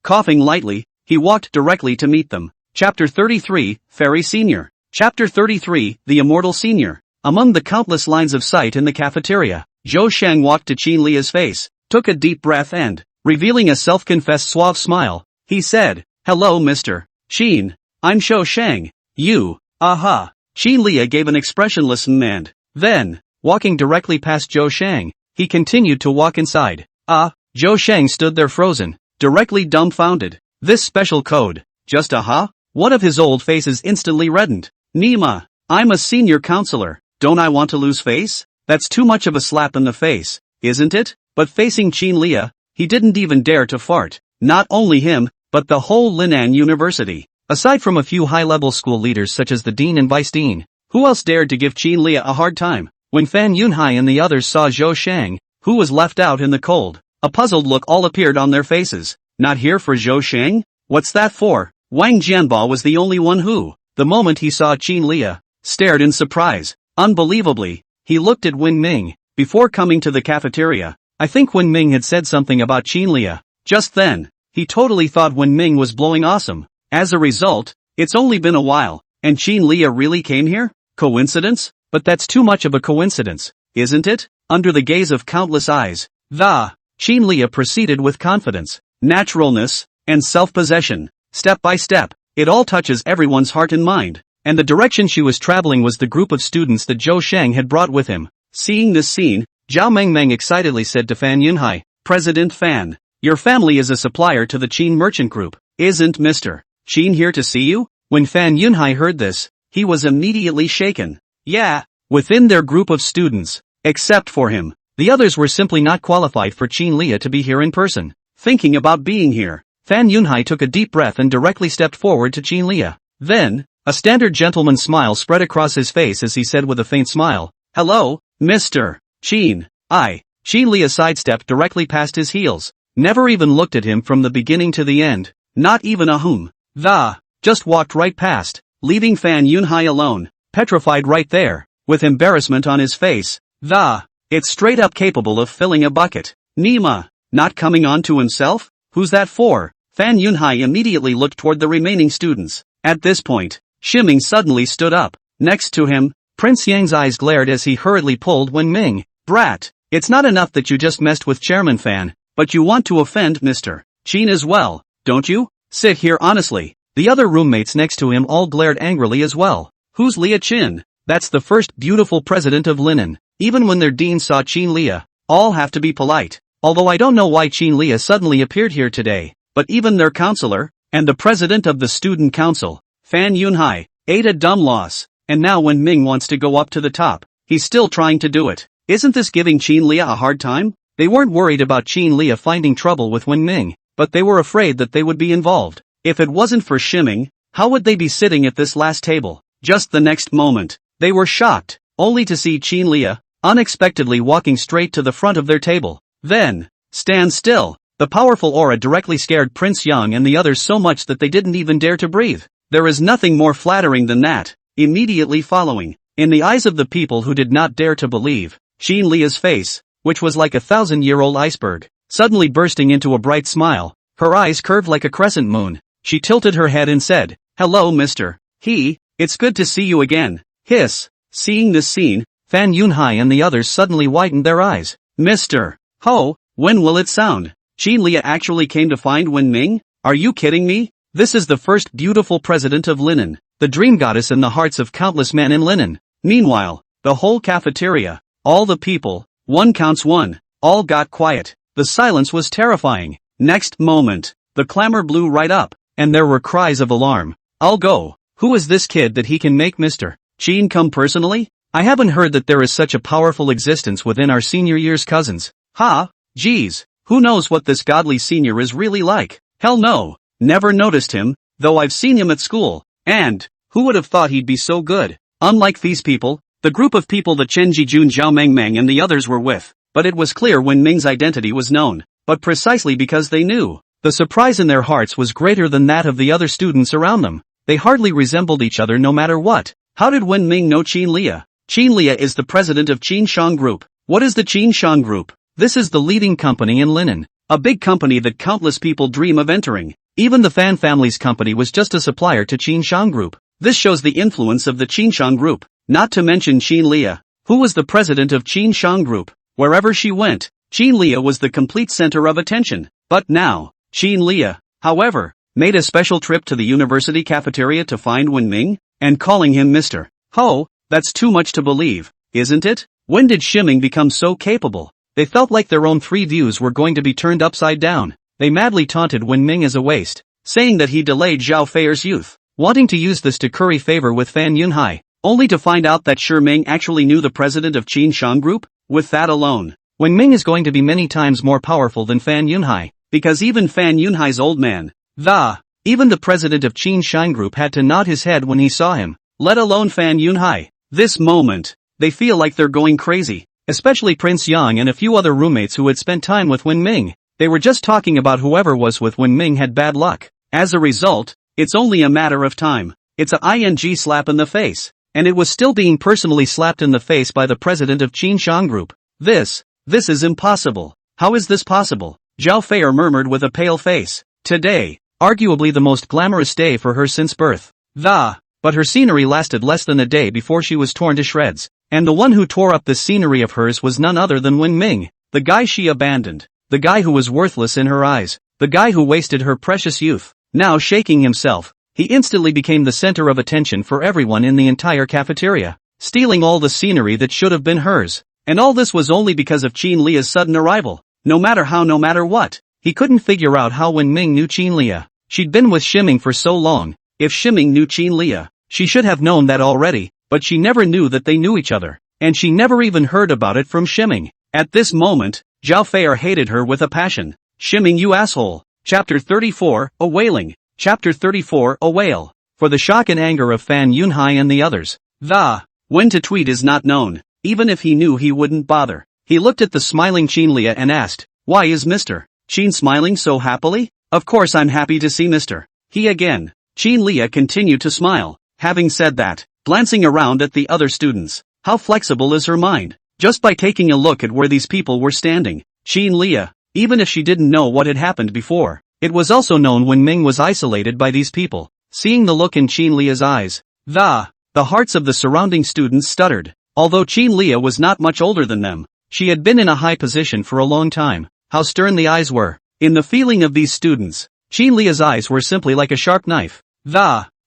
Coughing lightly, he walked directly to meet them. Chapter 33, Fairy Senior. Chapter 33, The Immortal Senior. Among the countless lines of sight in the cafeteria, Zhou Shang walked to Qin Lia's face, took a deep breath and, revealing a self-confessed suave smile, he said, Hello Mr. Qin, I'm Zhou Shang. You, Qin Lia gave an expressionless and, then, walking directly past Zhou Shang, he continued to walk inside. Zhou Shang stood there frozen, directly dumbfounded. This special code, just one of his old faces instantly reddened. Nima, I'm a senior counselor, don't I want to lose face? That's too much of a slap in the face, isn't it? But facing Qin Lia, he didn't even dare to fart. Not only him, but the whole Linen University. Aside from a few high-level school leaders such as the dean and vice dean, who else dared to give Qin Lia a hard time? When Fan Yunhai and the others saw Zhou Shang, who was left out in the cold, a puzzled look all appeared on their faces. Not here for Zhou Shang? What's that for? Wang Jianbao was the only one who, the moment he saw Qin Lia, stared in surprise. Unbelievably, he looked at Wen Ming. before coming to the cafeteria, I think Wenming had said something about Qinlia. Just then, he totally thought Wenming was blowing awesome. As a result, it's only been a while, and Qinlia really came here? Coincidence? But that's too much of a coincidence, isn't it? Under the gaze of countless eyes, Qinlia proceeded with confidence, naturalness, and self-possession. Step by step, it all touches everyone's heart and mind. And the direction she was traveling was the group of students that Zhou Sheng had brought with him. Seeing this scene, Zhao Mengmeng excitedly said to Fan Yunhai, "President Fan, your family is a supplier to the Qin merchant group. Isn't Mr. Qin here to see you?" When Fan Yunhai heard this, he was immediately shaken. Yeah, within their group of students, except for him, the others were simply not qualified for Qinlia to be here in person. Thinking about being here, Fan Yunhai took a deep breath and directly stepped forward to Qinlia. Then, a standard gentleman's smile spread across his face as he said with a faint smile, "Hello, Mr. Qin." Qinlia sidestepped directly past his heels, never even looked at him from the beginning to the end, not even a just walked right past, leaving Fan Yunhai alone, petrified right there, with embarrassment on his face. It's straight up capable of filling a bucket. Nima, not coming on to himself? Who's that for? Fan Yunhai immediately looked toward the remaining students. At this point, Shiming suddenly stood up. Next to him, Prince Yang's eyes glared as he hurriedly pulled Wenming. "Brat, it's not enough that you just messed with Chairman Fan, but you want to offend Mr. Qin as well, don't you? Sit here honestly." The other roommates next to him all glared angrily as well. Who's Lia Qin? That's the first beautiful president of Linen. Even when their dean saw Qinlia, all have to be polite. Although I don't know why Qinlia suddenly appeared here today, but even their counselor, and the president of the student council, Fan Yunhai, ate a dumb loss, and now when Ming wants to go up to the top, he's still trying to do it. Isn't this giving Qinlia a hard time? They weren't worried about Qinlia finding trouble with Wenming, but they were afraid that they would be involved. If it wasn't for Shiming, how would they be sitting at this last table? Just the next moment, they were shocked, only to see Qinlia, unexpectedly walking straight to the front of their table. Then, stand still. The powerful aura directly scared Prince Yang and the others so much that they didn't even dare to breathe. There is nothing more flattering than that. Immediately following, in the eyes of the people who did not dare to believe, Qinlia's face, which was like a 1,000-year-old iceberg, suddenly bursting into a bright smile, her eyes curved like a crescent moon. She tilted her head and said, "Hello Mr. He, it's good to see you again." Hiss. Seeing this scene, Fan Yunhai and the others suddenly widened their eyes. "Mr. Ho, when will it sound? Qinlia actually came to find Wenming? Are you kidding me? This is the first beautiful president of Linen, the dream goddess in the hearts of countless men in Linen." Meanwhile, the whole cafeteria, all the people, one counts one, all got quiet. The silence was terrifying. Next moment, the clamor blew right up, and there were cries of alarm. "I'll go. Who is this kid that he can make Mr. Qin come personally? I haven't heard that there is such a powerful existence within our senior year's cousins. Geez, who knows what this godly senior is really like? Hell no, never noticed him, though I've seen him at school, and, who would have thought he'd be so good?" Unlike these people, the group of people that Chen Jijun, Zhao Mengmeng and the others were with, but it was clear when Ming's identity was known, but precisely because they knew. The surprise in their hearts was greater than that of the other students around them. They hardly resembled each other no matter what. How did Wenming know Qinlia? Qinlia is the president of Qinshang Group. What is the Qinshang Group? This is the leading company in Linen, a big company that countless people dream of entering. Even the Fan family's company was just a supplier to Qinshang Group. This shows the influence of the Qinshang Group, not to mention Qinlia, who was the president of Qinshang Group. Wherever she went, Qinlia was the complete center of attention. But now, Qinlia, however, made a special trip to the university cafeteria to find Wenming, and calling him Mr. Ho, that's too much to believe, isn't it? When did Shiming become so capable? They felt like their own three views were going to be turned upside down. They madly taunted Wenming as a waste, saying that he delayed Zhao Feier's youth, wanting to use this to curry favor with Fan Yunhai, only to find out that Shiming actually knew the president of Qinshang Group. With that alone, Wenming is going to be many times more powerful than Fan Yunhai. Because even Fan Yunhai's old man, even the president of Qinshang Group had to nod his head when he saw him, let alone Fan Yunhai. This moment, they feel like they're going crazy, especially Prince Yang and a few other roommates who had spent time with Wenming. They were just talking about whoever was with Wenming had bad luck. As a result, it's only a matter of time. It's a ing slap in the face, and it was still being personally slapped in the face by the president of Qinshang Group. This is impossible. How is this possible? Zhao Feier murmured with a pale face. Today, arguably the most glamorous day for her since birth. But her scenery lasted less than a day before she was torn to shreds. And the one who tore up this scenery of hers was none other than Wen Ming, the guy she abandoned, the guy who was worthless in her eyes, the guy who wasted her precious youth. Now shaking himself, he instantly became the center of attention for everyone in the entire cafeteria, stealing all the scenery that should have been hers. And all this was only because of Qin Lia's sudden arrival. No matter how, no matter what, he couldn't figure out how Wen Ming knew Qin Lia. She'd been with Shiming for so long. If Shiming knew Qin Lia, she should have known that already, but she never knew that they knew each other. And she never even heard about it from Shiming. At this moment, Zhao Feier hated her with a passion. Shiming, you asshole. Chapter 34, A Wailing. Chapter 34, A Wail. For the shock and anger of Fan Yunhai and the others. When to tweet is not known. Even if he knew, he wouldn't bother. He looked at the smiling Qin Lia and asked, why is Mr. Qin smiling so happily? Of course I'm happy to see Mr. He again. Qin Lia continued to smile. Having said that, glancing around at the other students, how flexible is her mind? Just by taking a look at where these people were standing, Qin Lia, even if she didn't know what had happened before, it was also known Wen Ming was isolated by these people. Seeing the look in Qin Lia's eyes, the hearts of the surrounding students stuttered. Although Qin Lia was not much older than them, she had been in a high position for a long time. How stern the eyes were. In the feeling of these students, Qin Lia's eyes were simply like a sharp knife.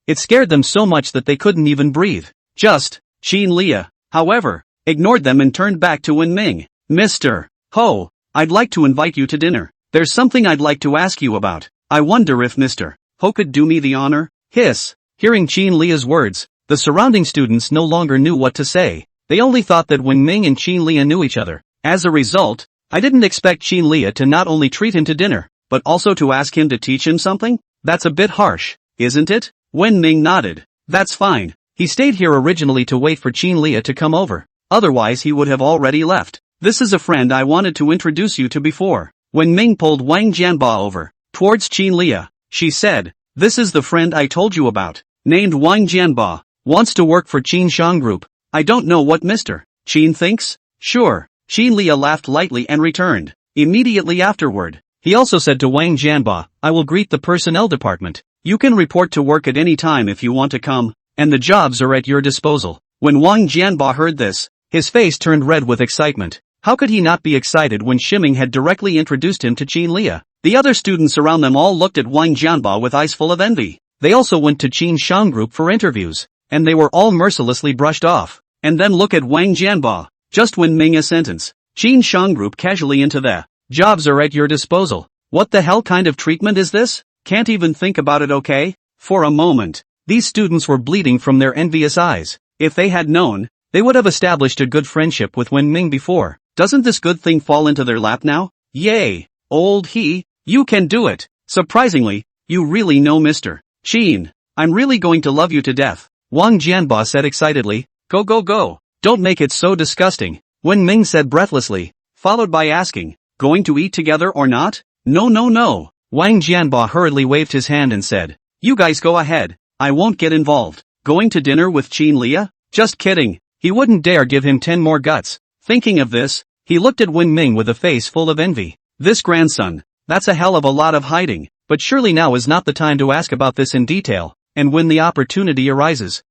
It scared them so much that they couldn't even breathe. Qin Lia, however, ignored them and turned back to Wen Ming. Mr. Ho, I'd like to invite you to dinner. There's something I'd like to ask you about. I wonder if Mr. Ho could do me the honor? Hiss. Hearing Qin Lia's words, the surrounding students no longer knew what to say. They only thought that Wen Ming and Qin Lia knew each other. As a result, I didn't expect Qin Lia to not only treat him to dinner, but also to ask him to teach him something? That's a bit harsh, isn't it? Wen Ming nodded. That's fine. He stayed here originally to wait for Qin Lia to come over. Otherwise he would have already left. This is a friend I wanted to introduce you to before. Wen Ming pulled Wang Jianba over towards Qin Lia. She said, this is the friend I told you about, named Wang Jianba, wants to work for Qin Shang Group. I don't know what Mr. Qin thinks? Sure. Qin Lia laughed lightly and returned. Immediately afterward, he also said to Wang Jianba, I will greet the personnel department. You can report to work at any time if you want to come, and the jobs are at your disposal. When Wang Jianba heard this, his face turned red with excitement. How could he not be excited when Shiming had directly introduced him to Qin Lia? The other students around them all looked at Wang Jianba with eyes full of envy. They also went to Qin Shang Group for interviews, and they were all mercilessly brushed off. And then look at Wang Jianba. Just Wen Ming a sentence. Qin Shang Group casually into the jobs are at your disposal. What the hell kind of treatment is this? Can't even think about it, okay? For a moment, these students were bleeding from their envious eyes. If they had known, they would have established a good friendship with Wen Ming before. Doesn't this good thing fall into their lap now? Yay! Old he, you can do it. Surprisingly, you really know Mr. Qin. I'm really going to love you to death. Wang Jianba said excitedly. Go go go. Don't make it so disgusting. Wen Ming said breathlessly, followed by asking, going to eat together or not? No no no. Wang Jianba hurriedly waved his hand and said, you guys go ahead. I won't get involved. Going to dinner with Qin Lia? Just kidding. He wouldn't dare give him 10 more guts. Thinking of this, he looked at Wen Ming with a face full of envy. This grandson, that's a hell of a lot of hiding, but surely now is not the time to ask about this in detail, and when the opportunity arises,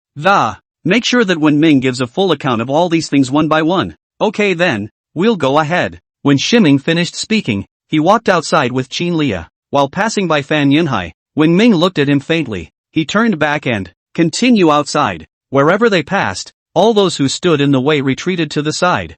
make sure that Wen Ming gives a full account of all these things one by one. Okay then, we'll go ahead. When Shiming finished speaking, he walked outside with Qin Lia. While passing by Fan Yunhai, Wen Ming looked at him faintly. He turned back and continue outside. Wherever they passed, all those who stood in the way retreated to the side.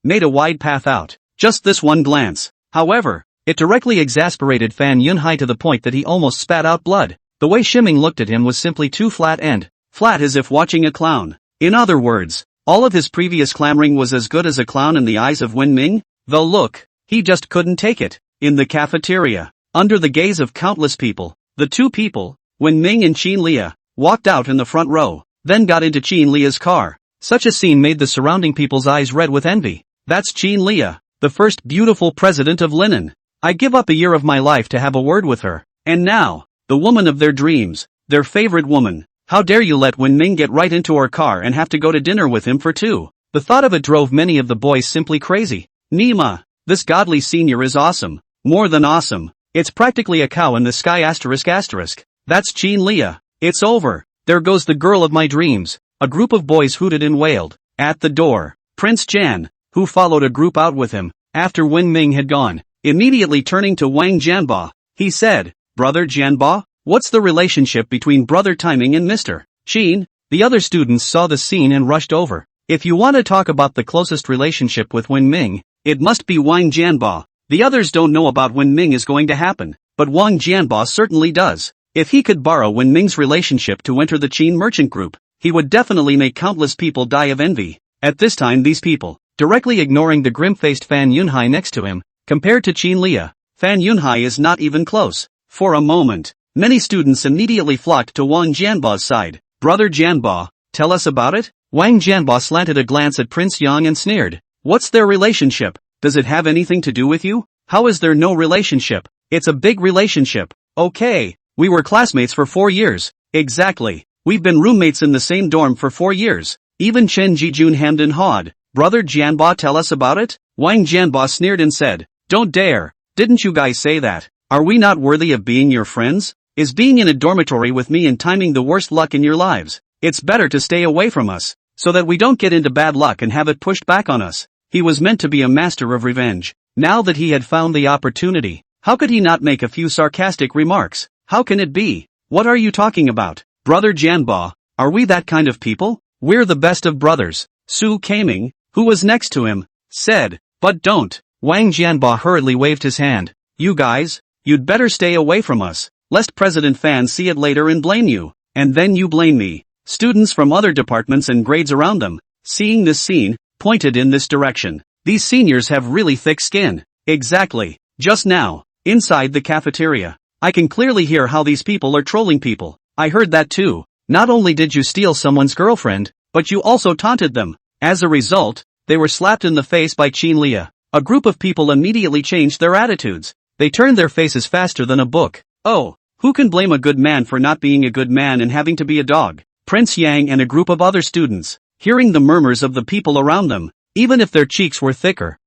Made a wide path out. Just this one glance, however, it directly exasperated Fan Yunhai to the point that he almost spat out blood. The way Shiming looked at him was simply too flat as if watching a clown. In other words, all of his previous clamoring was as good as a clown in the eyes of Wen Ming. The look, he just couldn't take it. In the cafeteria, under the gaze of countless people, the two people, Wen Ming and Qin Lia, walked out in the front row, then got into Qin Lia's car. Such a scene made the surrounding people's eyes red with envy. That's Qin Lia, the first beautiful president of Linen. I give up a year of my life to have a word with her. And now, the woman of their dreams, their favorite woman. How dare you let Wen Ming get right into her car and have to go to dinner with him for 2 The thought of it drove many of the boys simply crazy. Nima, this godly senior is awesome. More than awesome. It's practically a cow in the sky asterisk asterisk. That's Jean Leah. It's over. There goes the girl of my dreams. A group of boys hooted and wailed. At the door, Prince Jan, who followed a group out with him, after Wen Ming had gone, immediately turning to Wang Jianba, he said, Brother Jianba, what's the relationship between Brother Timing and Mr. Jean? The other students saw the scene and rushed over. If you want to talk about the closest relationship with Wen Ming, it must be Wang Jianba. The others don't know about when Ming is going to happen, but Wang Jianba certainly does. If he could borrow Wen Ming's relationship to enter the Qin merchant group, he would definitely make countless people die of envy. At this time these people, directly ignoring the grim-faced Fan Yunhai next to him, compared to Qin Leah, Fan Yunhai is not even close. For a moment, many students immediately flocked to Wang Jianba's side. Brother Jianba, tell us about it? Wang Jianba slanted a glance at Prince Yang and sneered. What's their relationship? Does it have anything to do with you? How is there no relationship? It's a big relationship. Okay, we were classmates for 4 years. Exactly. We've been roommates in the same dorm for 4 years. Even Chen Jijun hemmed and hawed. Brother Jianba, tell us about it? Wang Jianba sneered and said, Don't dare. Didn't you guys say that? Are we not worthy of being your friends? Is being in a dormitory with me and Timing the worst luck in your lives? It's better to stay away from us, so that we don't get into bad luck and have it pushed back on us. He was meant to be a master of revenge. Now that he had found the opportunity, how could he not make a few sarcastic remarks? How can it be? What are you talking about? Brother Jianba, are we that kind of people? We're the best of brothers. Su Kaming, who was next to him, said, but don't. Wang Jianba hurriedly waved his hand. You guys, you'd better stay away from us, lest President Fan see it later and blame you. And then you blame me. Students from other departments and grades around them, seeing this scene, pointed in this direction. These seniors have really thick skin. Exactly. Just now, inside the cafeteria, I can clearly hear how these people are trolling people. I heard that too. Not only did you steal someone's girlfriend, but you also taunted them. As a result, they were slapped in the face by Qin Leah. A group of people immediately changed their attitudes. They turned their faces faster than a book. Oh, who can blame a good man for not being a good man and having to be a dog? Prince Yang and a group of other students, hearing the murmurs of the people around them, even if their cheeks were thicker.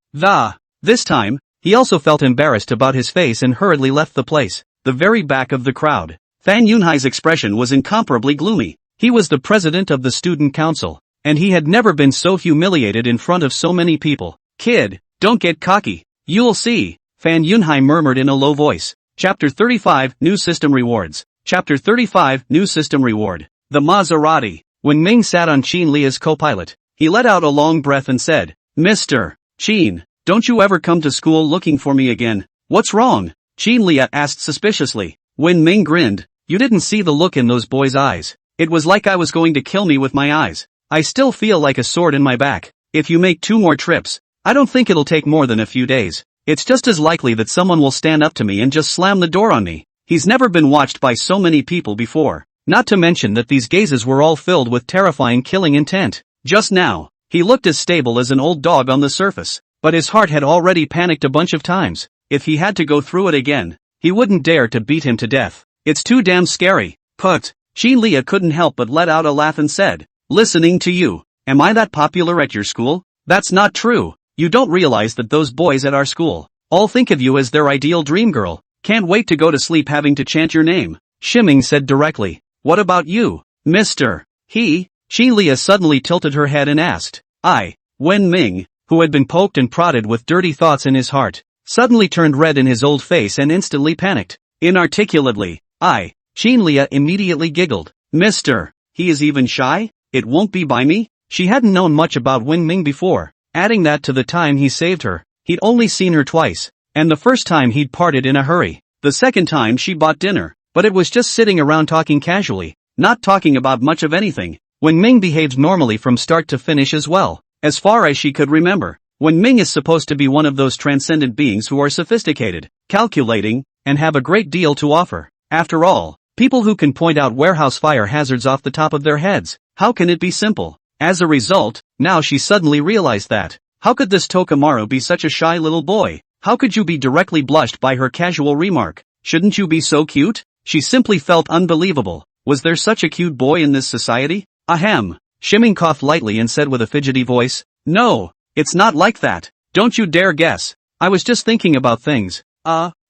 This time, he also felt embarrassed about his face and hurriedly left the place, the very back of the crowd. Fan Yunhai's expression was incomparably gloomy. He was the president of the student council, and he had never been so humiliated in front of so many people. Kid, don't get cocky. You'll see, Fan Yunhai murmured in a low voice. Chapter 35, New System Rewards. Chapter 35, New System Reward. The Maserati. When Ming sat on Qin Leah's co-pilot, he let out a long breath and said, Mr. Qin, don't you ever come to school looking for me again? What's wrong? Qin Leah asked suspiciously. When Ming grinned, you didn't see the look in those boys' eyes. It was like I was going to kill me with my eyes. I still feel like a sword in my back. If you make 2 more trips, I don't think it'll take more than a few days. It's just as likely that someone will stand up to me and just slam the door on me. He's never been watched by so many people before. Not to mention that these gazes were all filled with terrifying killing intent. Just now, he looked as stable as an old dog on the surface, but his heart had already panicked a bunch of times. If he had to go through it again, he wouldn't dare to beat him to death. It's too damn scary. Put. Qin Leah couldn't help but let out a laugh and said, listening to you, am I that popular at your school? That's not true. You don't realize that those boys at our school all think of you as their ideal dream girl. Can't wait to go to sleep having to chant your name. Shiming said directly. What about you, Mr. He? Qin Leah suddenly tilted her head and asked. Wen Ming, who had been poked and prodded with dirty thoughts in his heart, suddenly turned red in his old face and instantly panicked. Inarticulately, Qin Leah immediately giggled. Mr. He is even shy? It won't be by me? She hadn't known much about Wen Ming before. Adding that to the time he saved her, he'd only seen her twice, and the first time he'd parted in a hurry. The second time she bought dinner, but it was just sitting around talking casually, not talking about much of anything. Wen Ming behaved normally from start to finish as well, as far as she could remember. Wen Ming is supposed to be one of those transcendent beings who are sophisticated, calculating, and have a great deal to offer. After all, people who can point out warehouse fire hazards off the top of their heads. How can it be simple? As a result, now she suddenly realized that. How could this Tokamaru be such a shy little boy? How could you be directly blushed by her casual remark? Shouldn't you be so cute? She simply felt unbelievable. Was there such a cute boy in this society? Ahem. Shiming coughed lightly and said with a fidgety voice, No, it's not like that. Don't you dare guess. I was just thinking about things.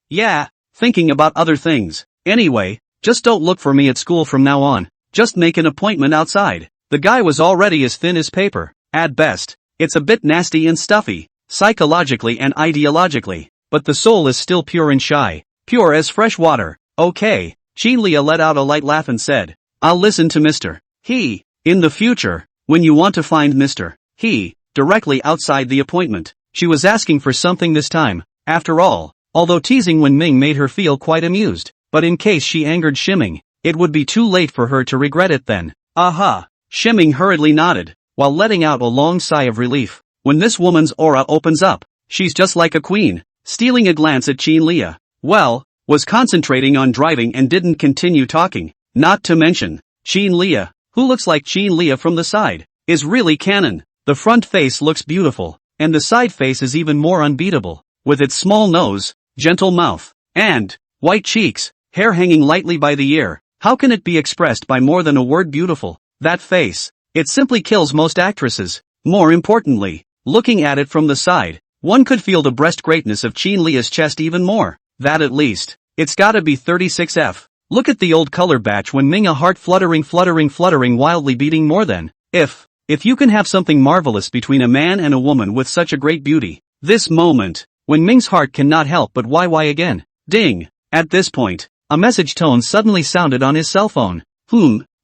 Yeah, thinking about other things. Anyway, just don't look for me at school from now on. Just make an appointment outside. The guy was already as thin as paper. At best, it's a bit nasty and stuffy, psychologically and ideologically, but the soul is still pure and shy, pure as fresh water. Okay, Leah let out a light laugh and said, I'll listen to Mr. He. In the future, when you want to find Mr. He, directly outside the appointment. She was asking for something this time, after all, although teasing Wenming made her feel quite amused, but in case she angered Shimming, it would be too late for her to regret it then. Aha! Shimming hurriedly nodded, while letting out a long sigh of relief. When this woman's aura opens up, she's just like a queen. Stealing a glance at Leah, was concentrating on driving and didn't continue talking. Not to mention, Leah, who looks like Leah from the side, is really canon. The front face looks beautiful, and the side face is even more unbeatable, with its small nose, gentle mouth, and white cheeks, hair hanging lightly by the ear. How can it be expressed by more than a word beautiful? That face. It simply kills most actresses. More importantly, looking at it from the side, one could feel the breast greatness of Leah's chest even more. That at least. It's gotta be 36F. Look at the old color batch when Ming, a heart fluttering wildly beating more than. If you can have something marvelous between a man and a woman with such a great beauty. This moment, when Ming's heart cannot help but why again. Ding. At this point, a message tone suddenly sounded on his cell phone.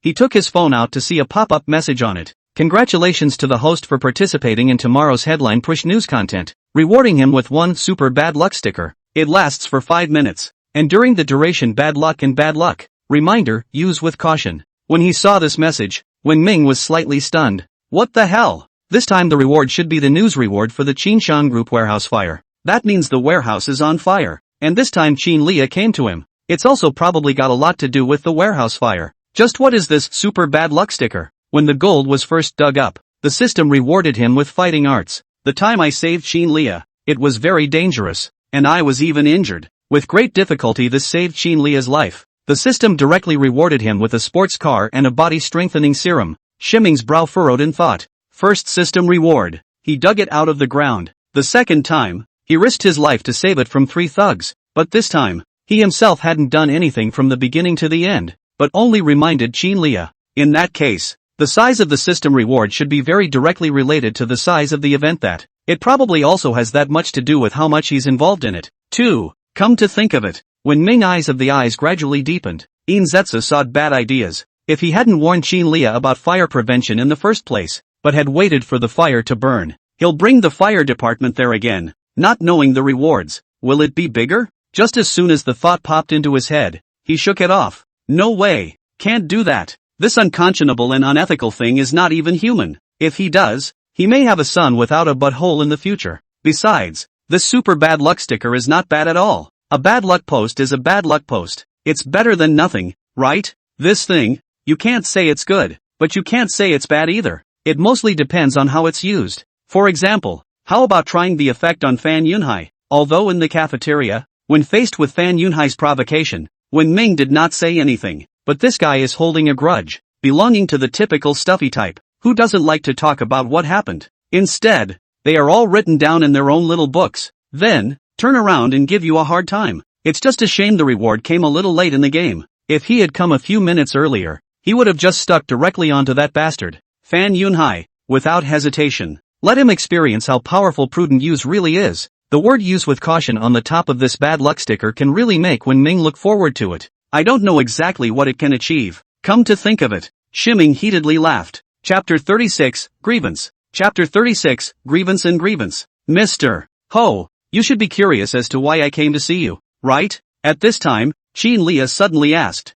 He took his phone out to see a pop-up message on it. Congratulations to the host for participating in tomorrow's headline push news content, rewarding him with one super bad luck sticker. It lasts for 5 minutes, and during the duration bad luck and bad luck. Reminder, use with caution. When he saw this message, Wenming was slightly stunned. What the hell? This time the reward should be the news reward for the Qinshan Group warehouse fire. That means the warehouse is on fire, and this time Leah came to him. It's also probably got a lot to do with the warehouse fire. Just what is this super bad luck sticker? When the gold was first dug up, the system rewarded him with fighting arts. The time I saved Leah, it was very dangerous, and I was even injured. With great difficulty this saved Leah's life. The system directly rewarded him with a sports car and a body-strengthening serum. Shimming's brow furrowed in thought. First system reward. He dug it out of the ground. The second time, he risked his life to save it from 3 thugs. But this time, he himself hadn't done anything from the beginning to the end, but only reminded Leah. In that case, the size of the system reward should be very directly related to the size of the event that. It probably also has that much to do with how much he's involved in it, too. Come to think of it, when Ming eyes of the eyes gradually deepened, Zetsu sawed bad ideas. If he hadn't warned Leah about fire prevention in the first place, but had waited for the fire to burn, he'll bring the fire department there again, not knowing the rewards. Will it be bigger? Just as soon as the thought popped into his head, he shook it off. No way, can't do that. This unconscionable and unethical thing is not even human. If he does, he may have a son without a butthole in the future. Besides, this super bad luck sticker is not bad at all. A bad luck post is a bad luck post. It's better than nothing, right? This thing, you can't say it's good, but you can't say it's bad either. It mostly depends on how it's used. For example, how about trying the effect on Fan Yunhai? Although in the cafeteria, when faced with Fan Yunhai's provocation, Wenming did not say anything, but this guy is holding a grudge, belonging to the typical stuffy type, who doesn't like to talk about what happened. Instead, they are all written down in their own little books, then, turn around and give you a hard time. It's just a shame the reward came a little late in the game. If he had come a few minutes earlier, he would have just stuck directly onto that bastard. Fan Yunhai, without hesitation. Let him experience how powerful prudent use really is. The word use with caution on the top of this bad luck sticker can really make Wenming look forward to it. I don't know exactly what it can achieve. Come to think of it. Shimming heatedly laughed. Chapter 36, Grievance. Chapter 36, Grievance and Grievance. Mr. Ho, you should be curious as to why I came to see you, right? At this time, Leah suddenly asked.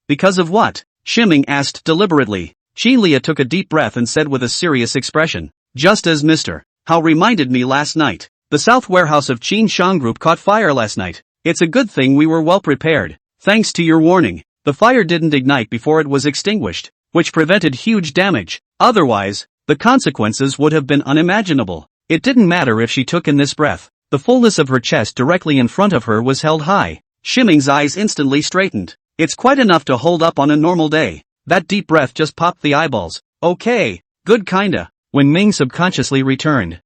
Because of what? Shimming asked deliberately. Leah took a deep breath and said with a serious expression. Just as Mr. How reminded me last night. The South Warehouse of Qinshan Group caught fire last night. It's a good thing we were well prepared. Thanks to your warning, the fire didn't ignite before it was extinguished, which prevented huge damage. Otherwise, the consequences would have been unimaginable. It didn't matter if she took in this breath. The fullness of her chest directly in front of her was held high. Shimming's eyes instantly straightened. It's quite enough to hold up on a normal day. That deep breath just popped the eyeballs. Okay, good kinda. Ming subconsciously returned.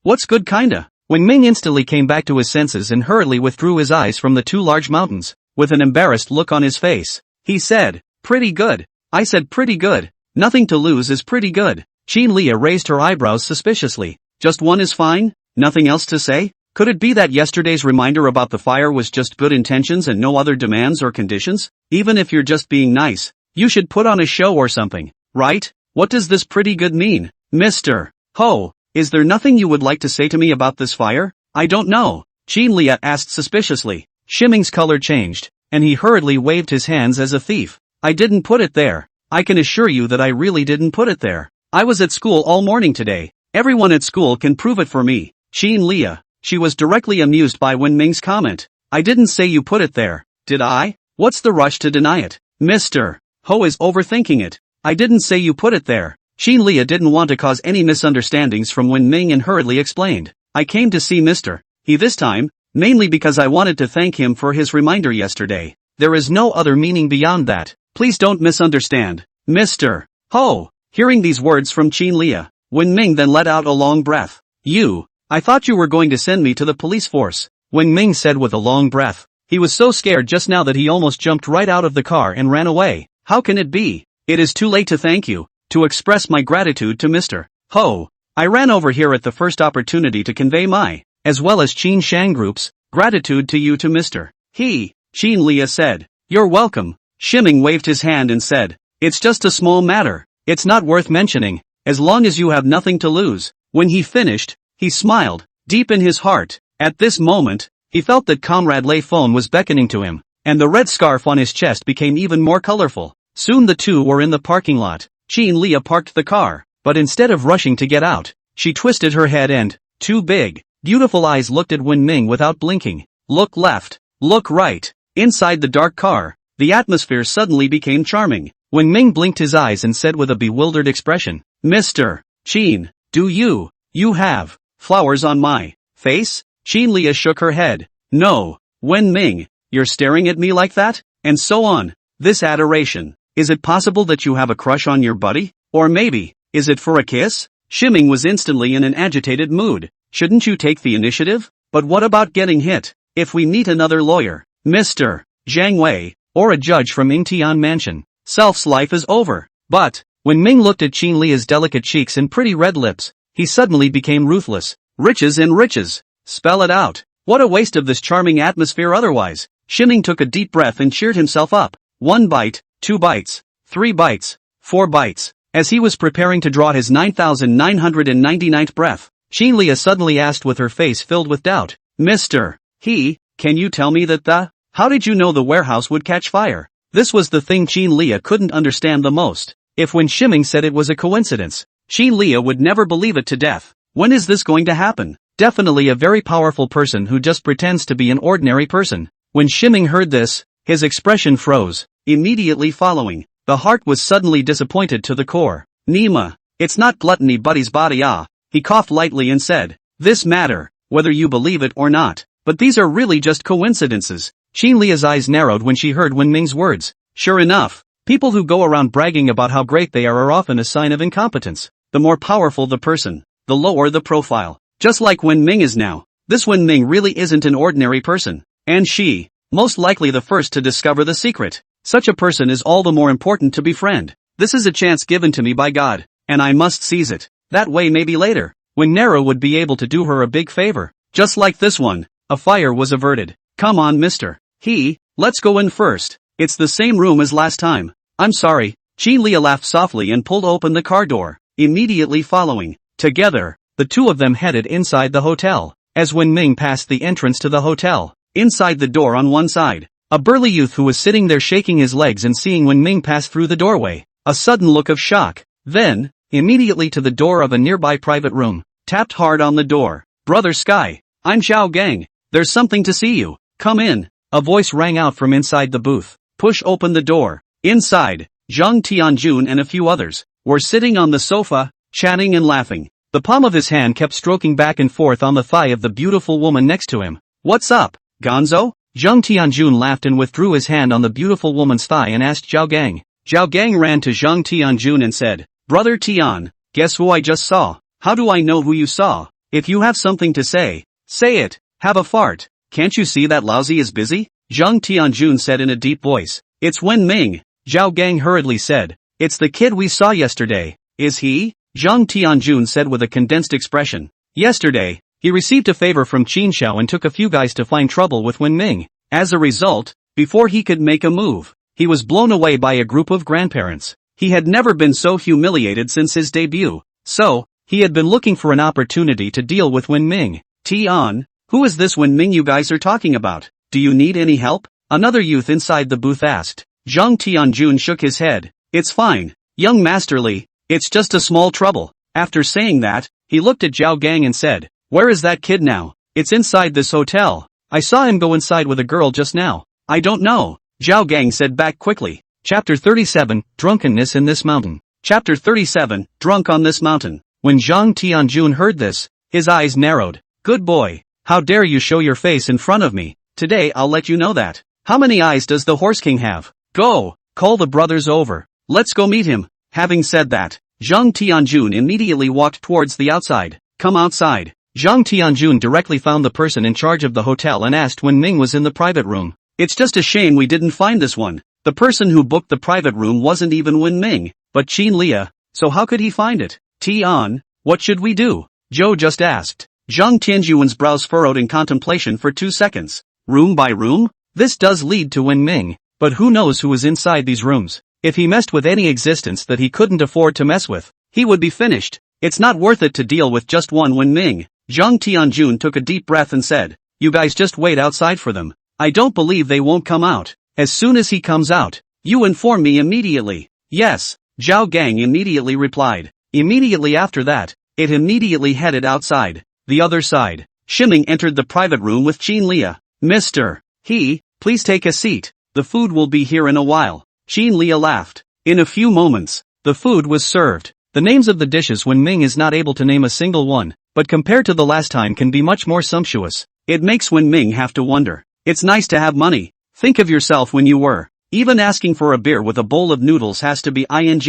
What's good kinda? Ming instantly came back to his senses and hurriedly withdrew his eyes from the two large mountains. With an embarrassed look on his face, he said, pretty good. I said pretty good. Nothing to lose is pretty good. Leah raised her eyebrows suspiciously. Just one is fine? Nothing else to say? Could it be that yesterday's reminder about the fire was just good intentions and no other demands or conditions? Even if you're just being nice, you should put on a show or something, right? What does this pretty good mean? Mr. Ho, is there nothing you would like to say to me about this fire? I don't know. Leah asked suspiciously. Shiming's color changed, and he hurriedly waved his hands as a thief. I didn't put it there. I can assure you that I really didn't put it there. I was at school all morning today. Everyone at school can prove it for me. Leah. She was directly amused by Ming's comment. I didn't say you put it there, did I? What's the rush to deny it? Mr. Ho is overthinking it. I didn't say you put it there. Leah didn't want to cause any misunderstandings from Ming and hurriedly explained. I came to see Mr. He this time, mainly because I wanted to thank him for his reminder yesterday. There is no other meaning beyond that. Please don't misunderstand. Mr. Ho. Hearing these words from Leah, Ming then let out a long breath. I thought you were going to send me to the police force. Ming said with a long breath. He was so scared just now that he almost jumped right out of the car and ran away. How can it be? It is too late to thank you, to express my gratitude to Mr. Ho. I ran over here at the first opportunity to convey my, as well as Qin Shang Group's, gratitude to you to Mr. He. Leah said. You're welcome. Shiming waved his hand and said. It's just a small matter. It's not worth mentioning, as long as you have nothing to lose. When he finished, he smiled, deep in his heart. At this moment, he felt that Comrade Lei Fon was beckoning to him, and the red scarf on his chest became even more colorful. Soon the two were in the parking lot. Leah parked the car, but instead of rushing to get out, she twisted her head and, two big, beautiful eyes looked at Ming without blinking. Look left, look right. Inside the dark car, the atmosphere suddenly became charming. Ming blinked his eyes and said with a bewildered expression, Mr. Qin, do you have flowers on my face? Leah shook her head. No. Ming, you're staring at me like that? And so on. This adoration. Is it possible that you have a crush on your buddy? Or maybe, is it for a kiss? Shiming was instantly in an agitated mood. Shouldn't you take the initiative? But what about getting hit? If we meet another lawyer, Mr. Zhang Wei, or a judge from Yingtian Mansion, Self's life is over. But, when Ming looked at Leah's delicate cheeks and pretty red lips, he suddenly became ruthless. Riches and riches. Spell it out. What a waste of this charming atmosphere otherwise. Shiming took a deep breath and cheered himself up. 1 bite, 2 bites, 3 bites, 4 bites. As he was preparing to draw his 9,999th breath, Leah suddenly asked with her face filled with doubt, Mr. He, can you tell me that how did you know the warehouse would catch fire? This was the thing Leah couldn't understand the most. If when Shiming said it was a coincidence, Leah would never believe it to death. When is this going to happen? Definitely a very powerful person who just pretends to be an ordinary person. When Shiming heard this, his expression froze. Immediately following, the heart was suddenly disappointed to the core. Nima, it's not gluttony but his body He coughed lightly and said, this matter, whether you believe it or not, but these are really just coincidences. Leah's eyes narrowed when she heard Ming's words. Sure enough, people who go around bragging about how great they are often a sign of incompetence. The more powerful the person, the lower the profile. Just like Ming is now. This Ming really isn't an ordinary person. And she, most likely the first to discover the secret. Such a person is all the more important to befriend. This is a chance given to me by God, and I must seize it. That way maybe later, when Nero would be able to do her a big favor. Just like this one, a fire was averted. Come on Mr. He, let's go in first. It's the same room as last time. I'm sorry. Leah laughed softly and pulled open the car door. Immediately following, together, the two of them headed inside the hotel. As Ming passed the entrance to the hotel, inside the door on one side, a burly youth who was sitting there shaking his legs and seeing Ming pass through the doorway, a sudden look of shock, then, immediately to the door of a nearby private room, tapped hard on the door. Brother Sky, I'm Zhao Gang, there's something to see you, come in, a voice rang out from inside the booth. Push open the door. Inside, Zhang Tianjun and a few others were sitting on the sofa, chatting and laughing. The palm of his hand kept stroking back and forth on the thigh of the beautiful woman next to him. What's up, Gonzo? Zhang Tianjun laughed and withdrew his hand on the beautiful woman's thigh and asked Zhao Gang. Zhao Gang ran to Zhang Tianjun and said, Brother Tian, guess who I just saw? How do I know who you saw? If you have something to say, say it. Have a fart. Can't you see that Lousy is busy? Zhang Tianjun said in a deep voice. It's Wen Ming. Zhao Gang hurriedly said. It's the kid we saw yesterday. Is he? Zhang Tianjun said with a condensed expression. Yesterday, he received a favor from Qin Xiao and took a few guys to find trouble with Wen Ming. As a result, before he could make a move, he was blown away by a group of grandparents. He had never been so humiliated since his debut. So, he had been looking for an opportunity to deal with Wen Ming. Tian, who is this Wen Ming you guys are talking about? Do you need any help? Another youth inside the booth asked. Zhang Tianjun shook his head. It's fine, young Master Li. It's just a small trouble. After saying that, he looked at Zhao Gang and said, where is that kid now? It's inside this hotel. I saw him go inside with a girl just now. I don't know. Zhao Gang said back quickly. Chapter 37, Drunkenness in this mountain. Chapter 37, Drunk on this mountain. When Zhang Tianjun heard this, his eyes narrowed. Good boy. How dare you show your face in front of me? Today I'll let you know that. How many eyes does the Horse King have? Go. Call the brothers over. Let's go meet him. Having said that, Zhang Tianjun immediately walked towards the outside. Come outside. Zhang Tianjun directly found the person in charge of the hotel and asked when Ming was in the private room. It's just a shame we didn't find this one. The person who booked the private room wasn't even Wen Ming, but Qin Lia, so how could he find it? Tian, what should we do? Zhou just asked. Zhang Tianjuan's brows furrowed in contemplation for 2 seconds. Room by room? This does lead to Wen Ming, but who knows who is inside these rooms? If he messed with any existence that he couldn't afford to mess with, he would be finished. It's not worth it to deal with just one Wen Ming. Zhang Tianjun took a deep breath and said, you guys just wait outside for them. I don't believe they won't come out. As soon as he comes out, you inform me immediately. Yes, Zhao Gang immediately replied. Immediately after that, it immediately headed outside. The other side, Shiming entered the private room with Qin Lia. Mr. He, please take a seat. The food will be here in a while. Qin Lia laughed. In a few moments, the food was served. The names of the dishes Wen Ming is not able to name a single one, but compared to the last time can be much more sumptuous. It makes Wen Ming have to wonder. It's nice to have money. Think of yourself when you were. Even asking for a beer with a bowl of noodles has to be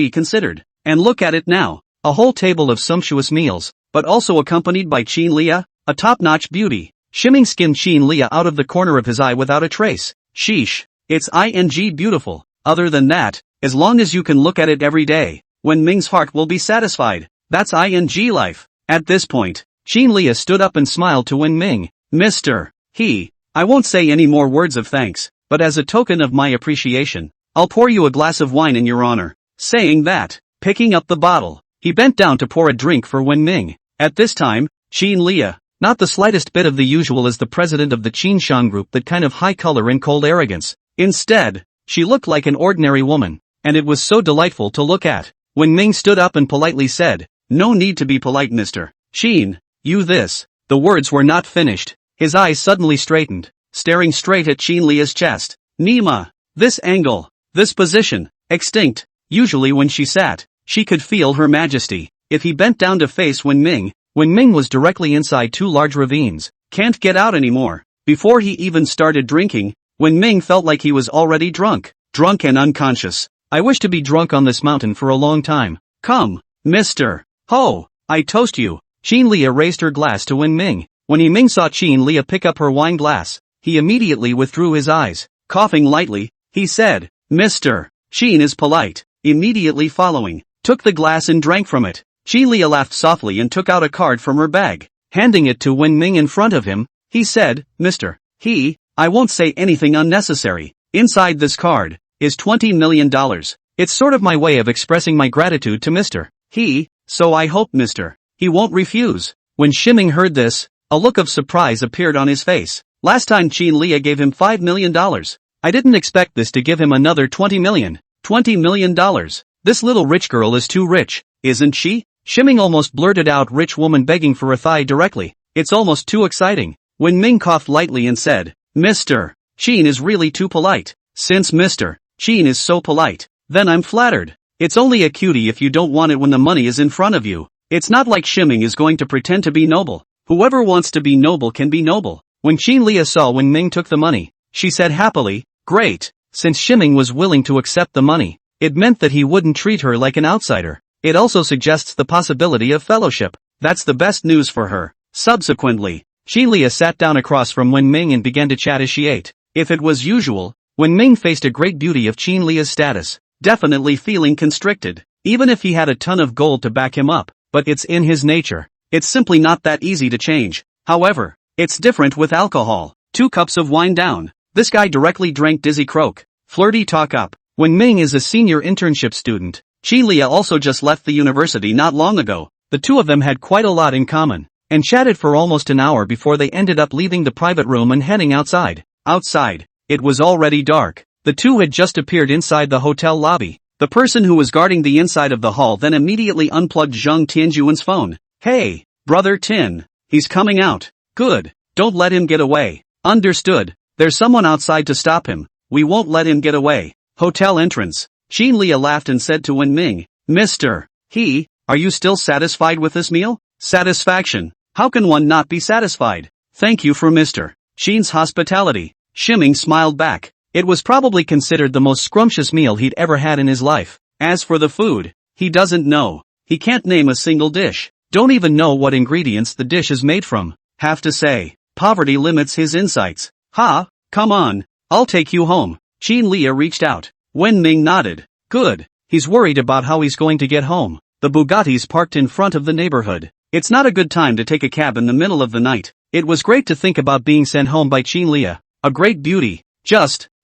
considered. And look at it now. A whole table of sumptuous meals, but also accompanied by Qin Lia, a top-notch beauty. Shiming skimmed Qin Lia out of the corner of his eye without a trace. Sheesh. It's beautiful. Other than that, as long as you can look at it every day, Wen Ming's heart will be satisfied. That's life. At this point, Qin Lia stood up and smiled to Wen Ming. Mr. He, I won't say any more words of thanks, but as a token of my appreciation, I'll pour you a glass of wine in your honor. Saying that, picking up the bottle, he bent down to pour a drink for Wen Ming. At this time, Qin Lia, not the slightest bit of the usual as the president of the Qin Shan group, that kind of high color and cold arrogance. Instead, she looked like an ordinary woman, and it was so delightful to look at. Wen Ming stood up and politely said, no need to be polite, Mr. Qin, you this. The words were not finished. His eyes suddenly straightened, staring straight at Qin Lia's chest. Nima, this angle, this position, extinct. Usually when she sat, she could feel her majesty. If he bent down to face Wen Ming was directly inside 2 large ravines. Can't get out anymore. Before he even started drinking, Wen Ming felt like he was already drunk and unconscious. I wish to be drunk on this mountain for a long time. Come, Mr. Ho, I toast you. Qin Lia raised her glass to Wen Ming. When Ming saw Qin Lia pick up her wine glass, he immediately withdrew his eyes. Coughing lightly, he said, Mr. Qin is polite. Immediately following, took the glass and drank from it. Qin Lia laughed softly and took out a card from her bag. Handing it to Wen Ming in front of him, he said, Mr. He, I won't say anything unnecessary. Inside this card is $20 million. It's sort of my way of expressing my gratitude to Mr. He, so I hope Mr. He won't refuse. When Shiming heard this, a look of surprise appeared on his face. Last time Qin Lia gave him $5 million. I didn't expect this to give him another $20 million. $20 million. This little rich girl is too rich, isn't she? Shiming almost blurted out, rich woman begging for a thigh directly. It's almost too exciting. Wen Ming coughed lightly and said, Mr. Qin is really too polite. Since Mr. Qin is so polite, then I'm flattered. It's only a cutie if you don't want it when the money is in front of you. It's not like Shiming is going to pretend to be noble. Whoever wants to be noble can be noble. When Qin Lia saw Wen Ming took the money, she said happily, great. Since Shiming was willing to accept the money, it meant that he wouldn't treat her like an outsider. It also suggests the possibility of fellowship. That's the best news for her. Subsequently, Xinlia sat down across from Wen Ming and began to chat as she ate. If it was usual, Wen Ming faced a great beauty of Xinlia's status, definitely feeling constricted, even if he had a ton of gold to back him up, but it's in his nature. It's simply not that easy to change. However, it's different with alcohol. 2 cups of wine down. This guy directly drank dizzy croak. Flirty talk up. Wen Ming is a senior internship student. Xinlia also just left the university not long ago. The two of them had quite a lot in common, and chatted for almost an hour before they ended up leaving the private room and heading outside. Outside, it was already dark. The two had just appeared inside the hotel lobby. The person who was guarding the inside of the hall then immediately unplugged Zhang Tianjuan's phone. Hey, brother Tin. He's coming out. Good. Don't let him get away. Understood. There's someone outside to stop him. We won't let him get away. Hotel entrance. Xinlia laughed and said to Wen Ming, Mr. He, are you still satisfied with this meal? Satisfaction. How can one not be satisfied? Thank you for Mr. Xin's hospitality. Shiming smiled back. It was probably considered the most scrumptious meal he'd ever had in his life. As for the food, he doesn't know. He can't name a single dish. Don't even know what ingredients the dish is made from. Have to say, poverty limits his insights. Ha, come on, I'll take you home. Xinlia reached out. Wen Ming nodded. Good. He's worried about how he's going to get home. The Bugatti's parked in front of the neighborhood. It's not a good time to take a cab in the middle of the night. It was great to think about being sent home by Xinlia. A great beauty.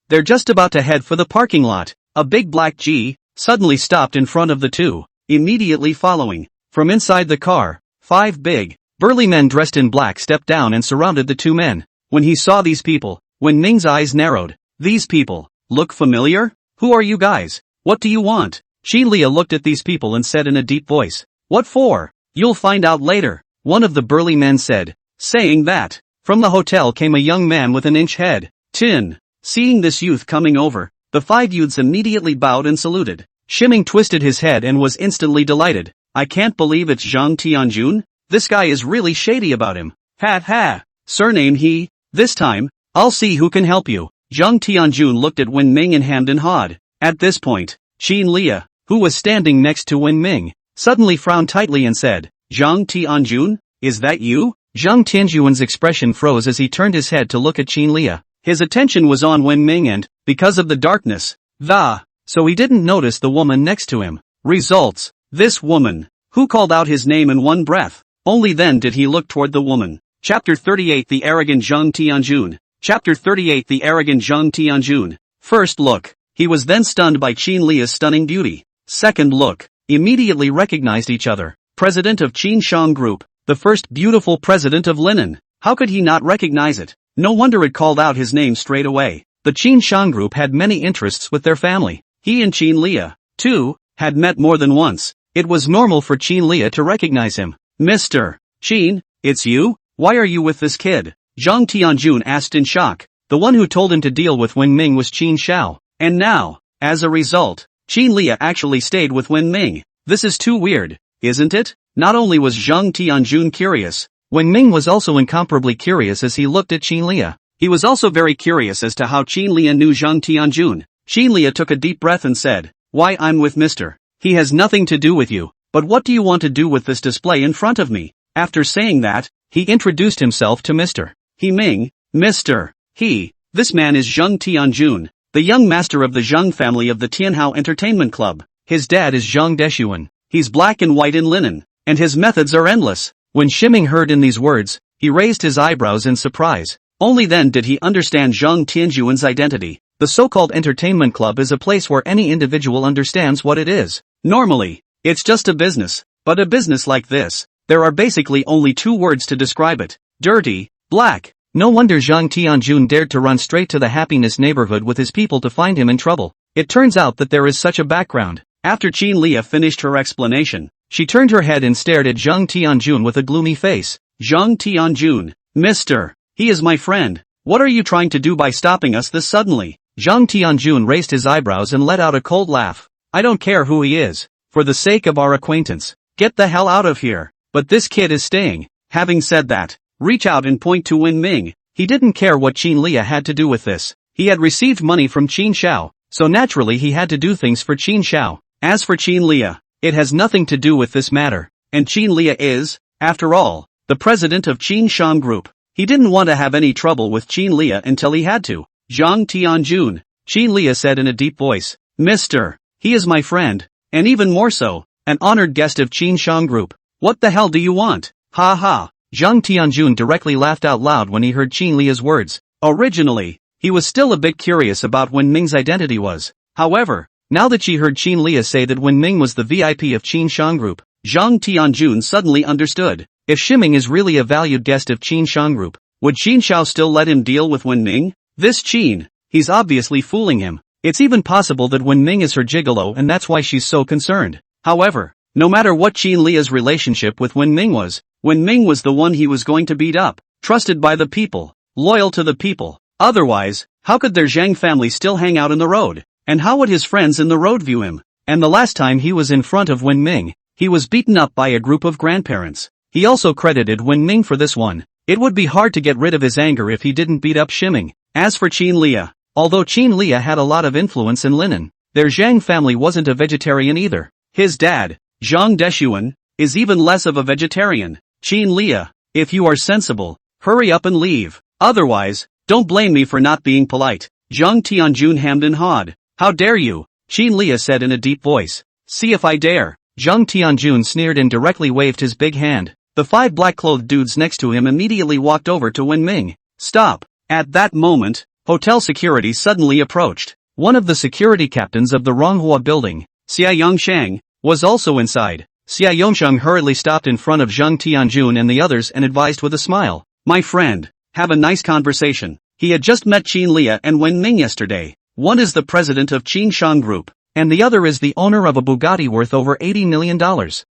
They're just about to head for the parking lot. A big black G suddenly stopped in front of the two, immediately following. From inside the car, 5 big, burly men dressed in black stepped down and surrounded the 2 men. When he saw these people, Wen Ming's eyes narrowed. These people look familiar? Who are you guys? What do you want? Xinlia looked at these people and said in a deep voice. What for? You'll find out later, one of the burly men said. Saying that, from the hotel came a young man with an inch head. Tin. Seeing this youth coming over, the 5 youths immediately bowed and saluted. Shiming twisted his head and was instantly delighted. I can't believe it's Zhang Tianjun. This guy is really shady about him. Ha ha. Surname He. This time, I'll see who can help you. Zhang Tianjun looked at Wen Ming and hemmed and hawed. At this point, Xinlia, who was standing next to Wen Ming, suddenly frowned tightly and said, Zhang Tianjun, is that you? Zhang Tianjuan's expression froze as he turned his head to look at Xinlia. His attention was on Wen Ming and, because of the darkness, so he didn't notice the woman next to him. Results. This woman, who called out his name in one breath. Only then did he look toward the woman. Chapter 38 The Arrogant Zhang Tianjun. Chapter 38 The Arrogant Zhang Tianjun. First look. He was then stunned by Xinlia's stunning beauty. Second look. Immediately recognized each other. President of Qin Shang Group. The first beautiful president of Linen. How could he not recognize it? No wonder it called out his name straight away. The Qin Shang Group had many interests with their family. He and Xinlia, too, had met more than once. It was normal for Xinlia to recognize him. Mr. Qin, it's you? Why are you with this kid? Zhang Tianjun asked in shock. The one who told him to deal with Wen Ming was Qin Xiao. And now, as a result, Xinlia actually stayed with Wen Ming. This is too weird, isn't it? Not only was Zhang Tianjun curious, Wen Ming was also incomparably curious as he looked at Xinlia. He was also very curious as to how Xinlia knew Zhang Tianjun. Xinlia took a deep breath and said, Why, I'm with Mr. He has nothing to do with you. But what do you want to do with this display in front of me? After saying that, he introduced himself to Mr. He Ming. Mr. He. This man is Zhang Tianjun, the young master of the Zhang family of the Tianhao Entertainment Club. His dad is Zhang Deshuan. He's black and white in linen, and his methods are endless. When Shiming heard in these words, he raised his eyebrows in surprise. Only then did he understand Zhang Tianjuan's identity. The so-called entertainment club is a place where any individual understands what it is. Normally, it's just a business, but a business like this, there are basically only 2 words to describe it. Dirty, black. No wonder Zhang Tianjun dared to run straight to the happiness neighborhood with his people to find him in trouble. It turns out that there is such a background. After Xinlia finished her explanation, she turned her head and stared at Zhang Tianjun with a gloomy face. Zhang Tianjun, Mr. He is my friend. What are you trying to do by stopping us this suddenly? Zhang Tianjun raised his eyebrows and let out a cold laugh. I don't care who he is. For the sake of our acquaintance, get the hell out of here. But this kid is staying. Having said that, reach out and point to Wen Ming. He didn't care what Xinlia had to do with this. He had received money from Qin Xiao, so naturally he had to do things for Qin Xiao. As for Xinlia, It has nothing to do with this matter. And Qin Lia is, after all, the president of Qin Shang Group. He didn't want to have any trouble with Qin Lia until he had to. Zhang Tianjun, Qin Lia said in a deep voice. Mister, he is my friend, and even more so, an honored guest of Qin Shang Group. What the hell do you want? Ha ha. Zhang Tianjun directly laughed out loud when he heard Qin Lia's words. Originally, he was still a bit curious about Wen Ming's identity was. However, now that she heard Qin Lia say that Wen Ming was the VIP of Qin Shang Group, Zhang Tianjun suddenly understood. If Shiming is really a valued guest of Qin Shang Group, would Qin Xiao still let him deal with Wen Ming? This Qin, he's obviously fooling him. It's even possible that Wen Ming is her gigolo and that's why she's so concerned. However, no matter what Qin Lia's relationship with Wen Ming was the one he was going to beat up, trusted by the people, loyal to the people. Otherwise, how could their Zhang family still hang out in the road? And how would his friends in the road view him? And the last time he was in front of Wen Ming, he was beaten up by a group of grandparents. He also credited Wen Ming for this one. It would be hard to get rid of his anger if he didn't beat up Shiming. As for Qin Lia, although Qin Lia had a lot of influence in Linen, their Zhang family wasn't a vegetarian either. His dad, Zhang Deshuan, is even less of a vegetarian. Qin Lia, if you are sensible, hurry up and leave. Otherwise, don't blame me for not being polite. Zhang Tianjun hemmed and hawed. How dare you? Qin Lia said in a deep voice. See if I dare. Zhang Tianjun sneered and directly waved his big hand. The 5 black-clothed dudes next to him immediately walked over to Wen Ming. Stop. At that moment, hotel security suddenly approached. One of the security captains of the Manhwa building, Xia Yongsheng, was also inside. Xia Yongsheng hurriedly stopped in front of Zhang Tianjun and the others and advised with a smile. My friend, have a nice conversation. He had just met Qin Lia and Wen Ming yesterday. One is the president of Qin Shang Group, and the other is the owner of a Bugatti worth over $80 million.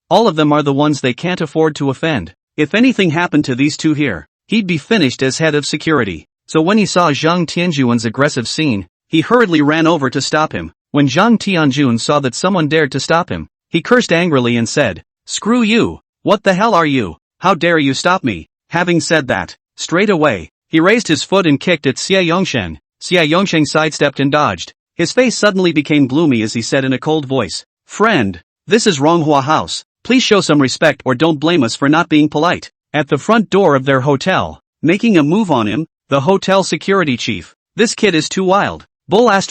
All of them are the ones they can't afford to offend. If anything happened to these two here, he'd be finished as head of security. So when he saw Zhang Tianjun's aggressive scene, he hurriedly ran over to stop him. When Zhang Tianjun saw that someone dared to stop him, he cursed angrily and said, Screw you! What the hell are you? How dare you stop me? Having said that, straight away, he raised his foot and kicked at Xia Yongsheng. Xia Yongsheng sidestepped and dodged. His face suddenly became gloomy as he said in a cold voice, Friend, this is Ronghua House. Please show some respect or don't blame us for not being polite. At the front door of their hotel, making a move on him, the hotel security chief. This kid is too wild. Bull ******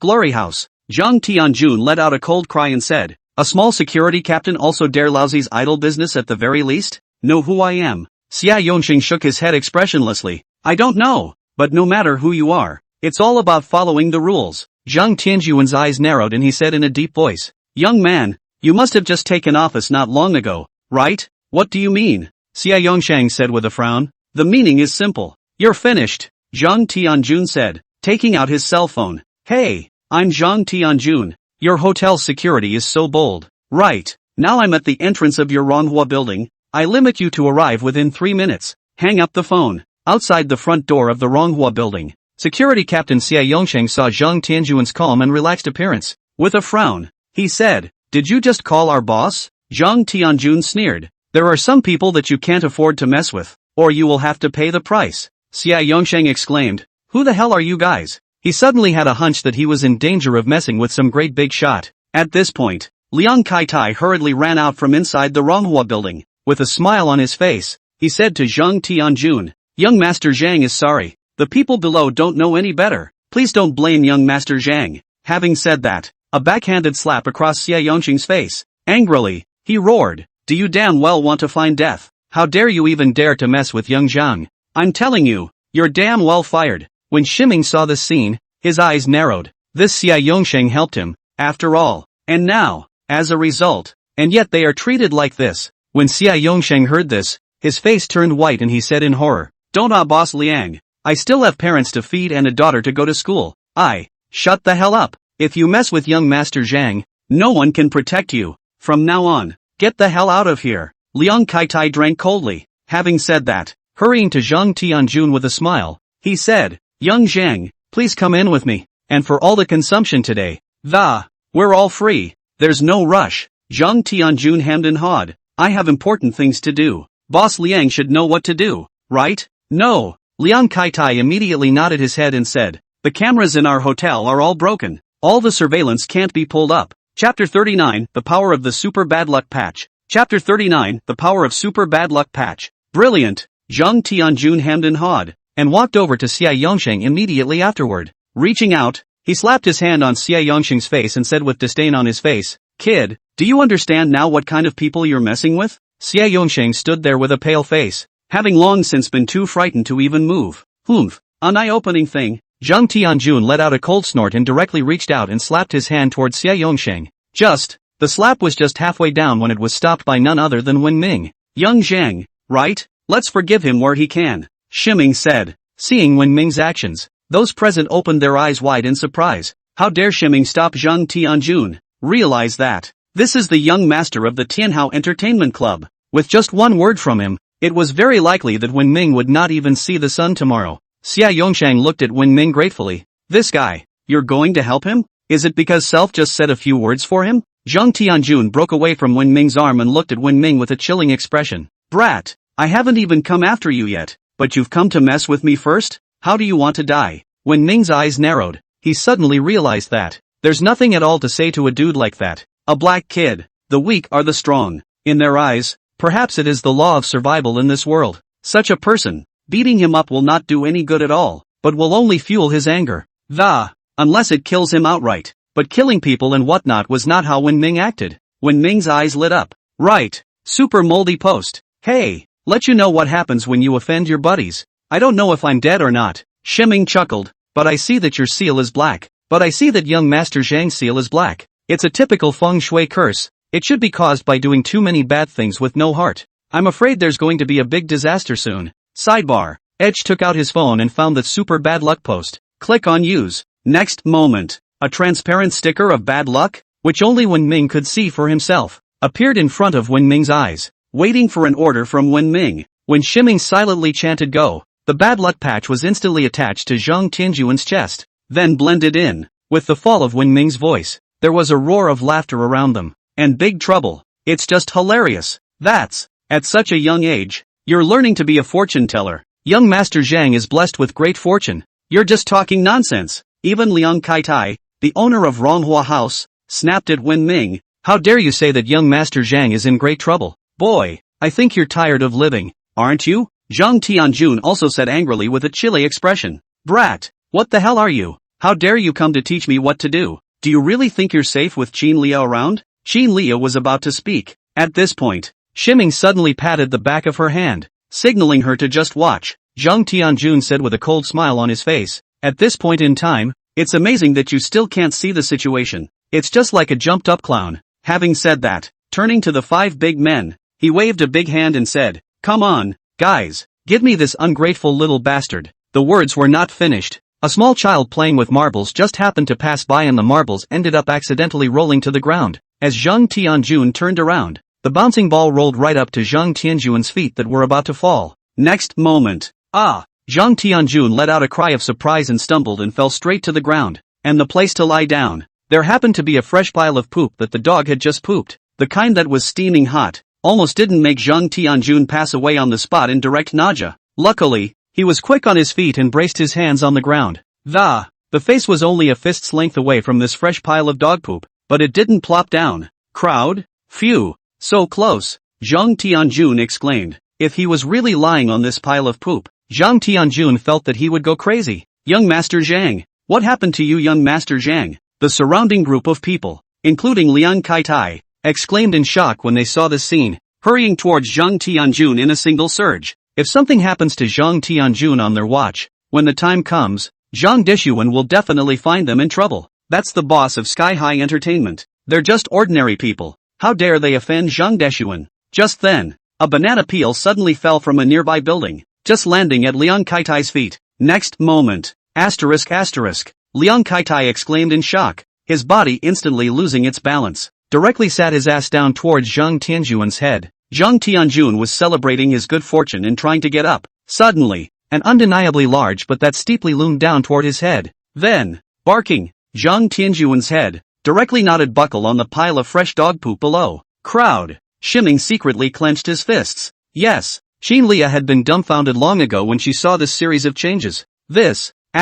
glory house. Zhang Tianjun let out a cold cry and said, A small security captain also dare Laozi's idle business at the very least? Know who I am? Xia Yongxing shook his head expressionlessly. I don't know, but no matter who you are, it's all about following the rules. Zhang Tianjuan's eyes narrowed and he said in a deep voice, Young man, you must have just taken office not long ago, right? What do you mean? Xia Yongsheng said with a frown. The meaning is simple. You're finished, Zhang Tianjun said, taking out his cell phone. Hey, I'm Zhang Tianjun. Your hotel security is so bold. Right, now I'm at the entrance of your Ronghua building. I limit you to arrive within 3 minutes. Hang up the phone. Outside the front door of the Ronghua building, security captain Xia Yongsheng saw Zhang Tianjuan's calm and relaxed appearance. With a frown, he said, Did you just call our boss? Zhang Tianjun sneered. There are some people that you can't afford to mess with, or you will have to pay the price. Xia Yongsheng exclaimed. Who the hell are you guys? He suddenly had a hunch that he was in danger of messing with some great big shot. At this point, Liang Kaitai hurriedly ran out from inside the Ronghua building. With a smile on his face, he said to Zhang Tianjun, Young Master Zhang is sorry. The people below don't know any better. Please don't blame young Master Zhang. Having said that, a backhanded slap across Xia Yongxing's face. Angrily, he roared. Do you damn well want to find death? How dare you even dare to mess with young Zhang? I'm telling you, you're damn well fired. When Shiming saw this scene, his eyes narrowed. This Xia Yongsheng helped him, after all. And now, as a result, and yet they are treated like this. When Xia Yongsheng heard this, his face turned white and he said in horror, Don't boss Liang. I still have parents to feed and a daughter to go to school. Shut the hell up. If you mess with young Master Zhang, no one can protect you. From now on, get the hell out of here. Liang Kaitai drank coldly. Having said that, hurrying to Zhang Tianjun with a smile, he said, Young Zhang, please come in with me. And for all the consumption today, we're all free. There's no rush. Zhang Tianjun hemmed and hawed. I have important things to do. Boss Liang should know what to do, right? No. Liang Kaitai immediately nodded his head and said, The cameras in our hotel are all broken. All the surveillance can't be pulled up. Chapter 39, The Power of the Super Bad Luck Patch. Chapter 39, The Power of Super Bad Luck Patch. Brilliant! Zhang Tianjun hemmed and hawed, and walked over to Xia Yongsheng immediately afterward. Reaching out, he slapped his hand on Xia Yongsheng's face and said with disdain on his face, "Kid, do you understand now what kind of people you're messing with?" Xia Yongsheng stood there with a pale face, having long since been too frightened to even move. Humph, an eye-opening thing. Zhang Tianjun let out a cold snort and directly reached out and slapped his hand towards Xia Yongsheng. The slap was just halfway down when it was stopped by none other than Wen Ming. "Young Zhang, right? Let's forgive him where he can," Shiming said. Seeing Wen Ming's actions, those present opened their eyes wide in surprise. How dare Shiming stop Zhang Tianjun? Realize that this is the young master of the Tianhao Entertainment Club. With just one word from him, it was very likely that Wen Ming would not even see the sun tomorrow. Xia Yongsheng looked at Wen Ming gratefully. "This guy, you're going to help him? Is it because Self just said a few words for him?" Zhang Tianjun broke away from Wen Ming's arm and looked at Wen Ming with a chilling expression. "Brat, I haven't even come after you yet, but you've come to mess with me first? How do you want to die?" Wen Ming's eyes narrowed. He suddenly realized that there's nothing at all to say to a dude like that. A black kid. The weak are the strong. In their eyes, perhaps it is the law of survival in this world. Such a person, beating him up will not do any good at all, but will only fuel his anger. Unless it kills him outright. But killing people and whatnot was not how Wen Ming acted. Wen Ming's eyes lit up. "Right. Super moldy post. Hey, let you know what happens when you offend your buddies. I don't know if I'm dead or not." Shiming chuckled. "But I see that your seal is black. But I see that young Master Zhang's seal is black. It's a typical feng shui curse. It should be caused by doing too many bad things with no heart. I'm afraid there's going to be a big disaster soon." Sidebar. Edge took out his phone and found the super bad luck post. Click on use. Next moment, a transparent sticker of bad luck, which only Wen Ming could see for himself, appeared in front of Wen Ming's eyes, waiting for an order from Wen Ming. When Shiming silently chanted go, the bad luck patch was instantly attached to Zhang Tianjuan's chest, then blended in. With the fall of Wen Ming's voice, there was a roar of laughter around them. "And big trouble. It's just hilarious. That's, at such a young age, you're learning to be a fortune teller. Young Master Zhang is blessed with great fortune. You're just talking nonsense." Even Liang Kaitai, the owner of Manhwa House, snapped at Wen Ming. "How dare you say that young Master Zhang is in great trouble? Boy, I think you're tired of living, aren't you?" Zhang Tianjun also said angrily with a chilly expression. "Brat, what the hell are you? How dare you come to teach me what to do? Do you really think you're safe with Qin Lia around?" Qin Lia was about to speak. At this point, Shiming suddenly patted the back of her hand, signaling her to just watch. Zhang Tianjun said with a cold smile on his face, "At this point in time, it's amazing that you still can't see the situation. It's just like a jumped-up clown." Having said that, turning to the 5 big men, he waved a big hand and said, "Come on, guys, give me this ungrateful little bastard." The words were not finished. A small child playing with marbles just happened to pass by and the marbles ended up accidentally rolling to the ground. As Zhang Tianjun turned around, the bouncing ball rolled right up to Zhang Tianjuan's feet that were about to fall. Next moment, Zhang Tianjun let out a cry of surprise and stumbled and fell straight to the ground, and the place to lie down. There happened to be a fresh pile of poop that the dog had just pooped, the kind that was steaming hot, almost didn't make Zhang Tianjun pass away on the spot in direct nausea. Luckily, he was quick on his feet and braced his hands on the ground. The face was only a fist's length away from this fresh pile of dog poop, but it didn't plop down. Crowd? Phew, so close, Zhang Tianjun exclaimed. If he was really lying on this pile of poop, Zhang Tianjun felt that he would go crazy. "Young Master Zhang, what happened to you, young Master Zhang?" The surrounding group of people, including Liang Kaitai, exclaimed in shock when they saw this scene, hurrying towards Zhang Tianjun in a single surge. If something happens to Zhang Tianjun on their watch, when the time comes, Zhang Dishuan will definitely find them in trouble. That's the boss of Sky High Entertainment. They're just ordinary people. How dare they offend Zhang Dishuan? Just then, a banana peel suddenly fell from a nearby building, just landing at Liang Kaitai's feet. Next moment, Liang Kaitai exclaimed in shock, his body instantly losing its balance, directly sat his ass down towards Zhang Tianjuan's head. Zhang Tianjun was celebrating his good fortune and trying to get up. Suddenly, an undeniably large but that steeply loomed down toward his head. Then, barking, Zhang Tianjuan's head directly knotted buckle on the pile of fresh dog poop below. Crowd. Shiming secretly clenched his fists. Yes, Qin Lia had been dumbfounded long ago when she saw this series of changes. This, ***,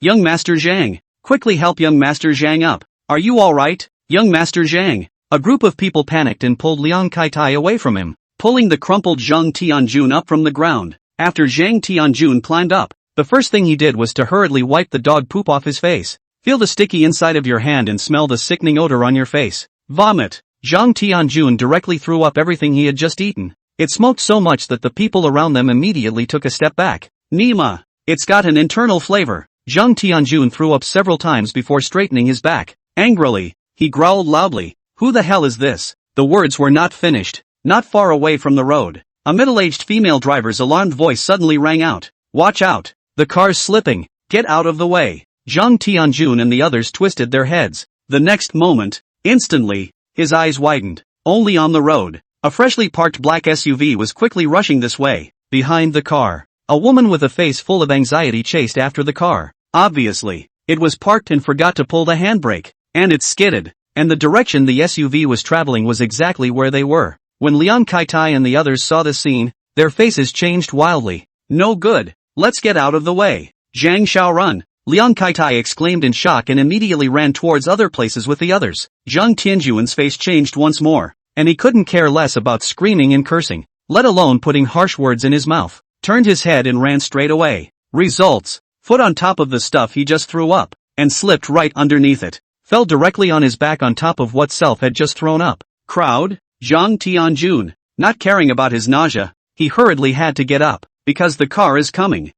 young Master Zhang, quickly help young Master Zhang up. Are you alright? Young Master Zhang. A group of people panicked and pulled Liang Kai-tai away from him, pulling the crumpled Zhang Tianjun up from the ground. After Zhang Tianjun climbed up, the first thing he did was to hurriedly wipe the dog poop off his face. Feel the sticky inside of your hand and smell the sickening odor on your face. Vomit. Zhang Tianjun directly threw up everything he had just eaten. It smoked so much that the people around them immediately took a step back. Nima. It's got an internal flavor. Zhang Tianjun threw up several times before straightening his back. Angrily, he growled loudly. Who the hell is this? The words were not finished. Not far away from the road, a middle-aged female driver's alarmed voice suddenly rang out. Watch out! The car's slipping. Get out of the way. Zhang Tianjun and the others twisted their heads. The next moment, instantly, his eyes widened. Only on the road, a freshly parked black SUV was quickly rushing this way. Behind the car, a woman with a face full of anxiety chased after the car. Obviously, it was parked and forgot to pull the handbrake, and it skidded. And the direction the SUV was traveling was exactly where they were. When Liang Kai-tai and the others saw the scene, their faces changed wildly. No good. Let's get out of the way. Zhang Xiaorun. Liang Kai-tai exclaimed in shock and immediately ran towards other places with the others. Zhang Tianjuan's face changed once more, and he couldn't care less about screaming and cursing, let alone putting harsh words in his mouth. Turned his head and ran straight away. Results. Foot on top of the stuff he just threw up, and slipped right underneath it. Fell directly on his back on top of what Self had just thrown up. Crowd. Zhang Tianjun. Not caring about his nausea, he hurriedly had to get up, because the car is coming.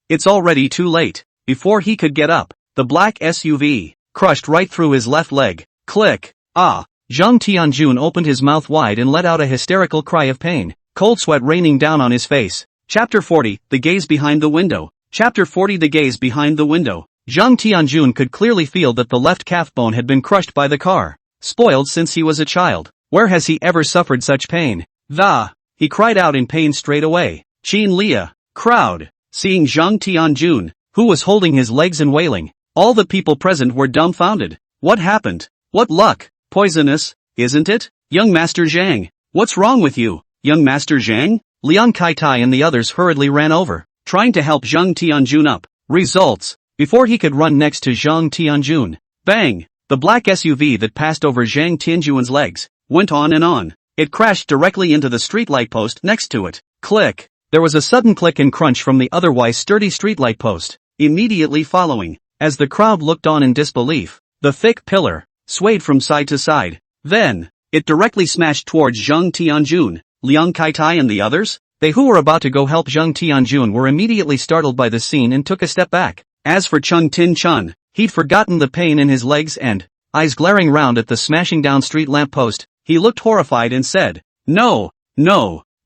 It's already too late. Before he could get up, the black SUV crushed right through his left leg. Click. Ah. Zhang Tianjun opened his mouth wide and let out a hysterical cry of pain, cold sweat raining down on his face. Chapter 40, The Gaze Behind the Window. Chapter 40, The Gaze Behind the Window. Zhang Tianjun could clearly feel that the left calf bone had been crushed by the car. Spoiled since he was a child. Where has he ever suffered such pain? He cried out in pain straight away. Qin Lia. Crowd. Seeing Zhang Tianjun, who was holding his legs and wailing, all the people present were dumbfounded. What happened? What luck? Poisonous, isn't it? Young Master Zhang. What's wrong with you, Young Master Zhang? Liang Kai-tai and the others hurriedly ran over, trying to help Zhang Tianjun up. Results. Before he could run next to Zhang Tianjun, bang! The black SUV that passed over Zhang Tianjun's legs went on and on. It crashed directly into the streetlight post next to it. Click! There was a sudden click and crunch from the otherwise sturdy streetlight post, immediately following. As the crowd looked on in disbelief, the thick pillar swayed from side to side. Then, it directly smashed towards Zhang Tianjun. Liang Kai-tai and the others, they who were about to go help Zhang Tianjun were immediately startled by the scene and took a step back. As for Chung Tin Chun, he'd forgotten the pain in his legs and, eyes glaring round at the smashing down street lamp post, he looked horrified and said, No!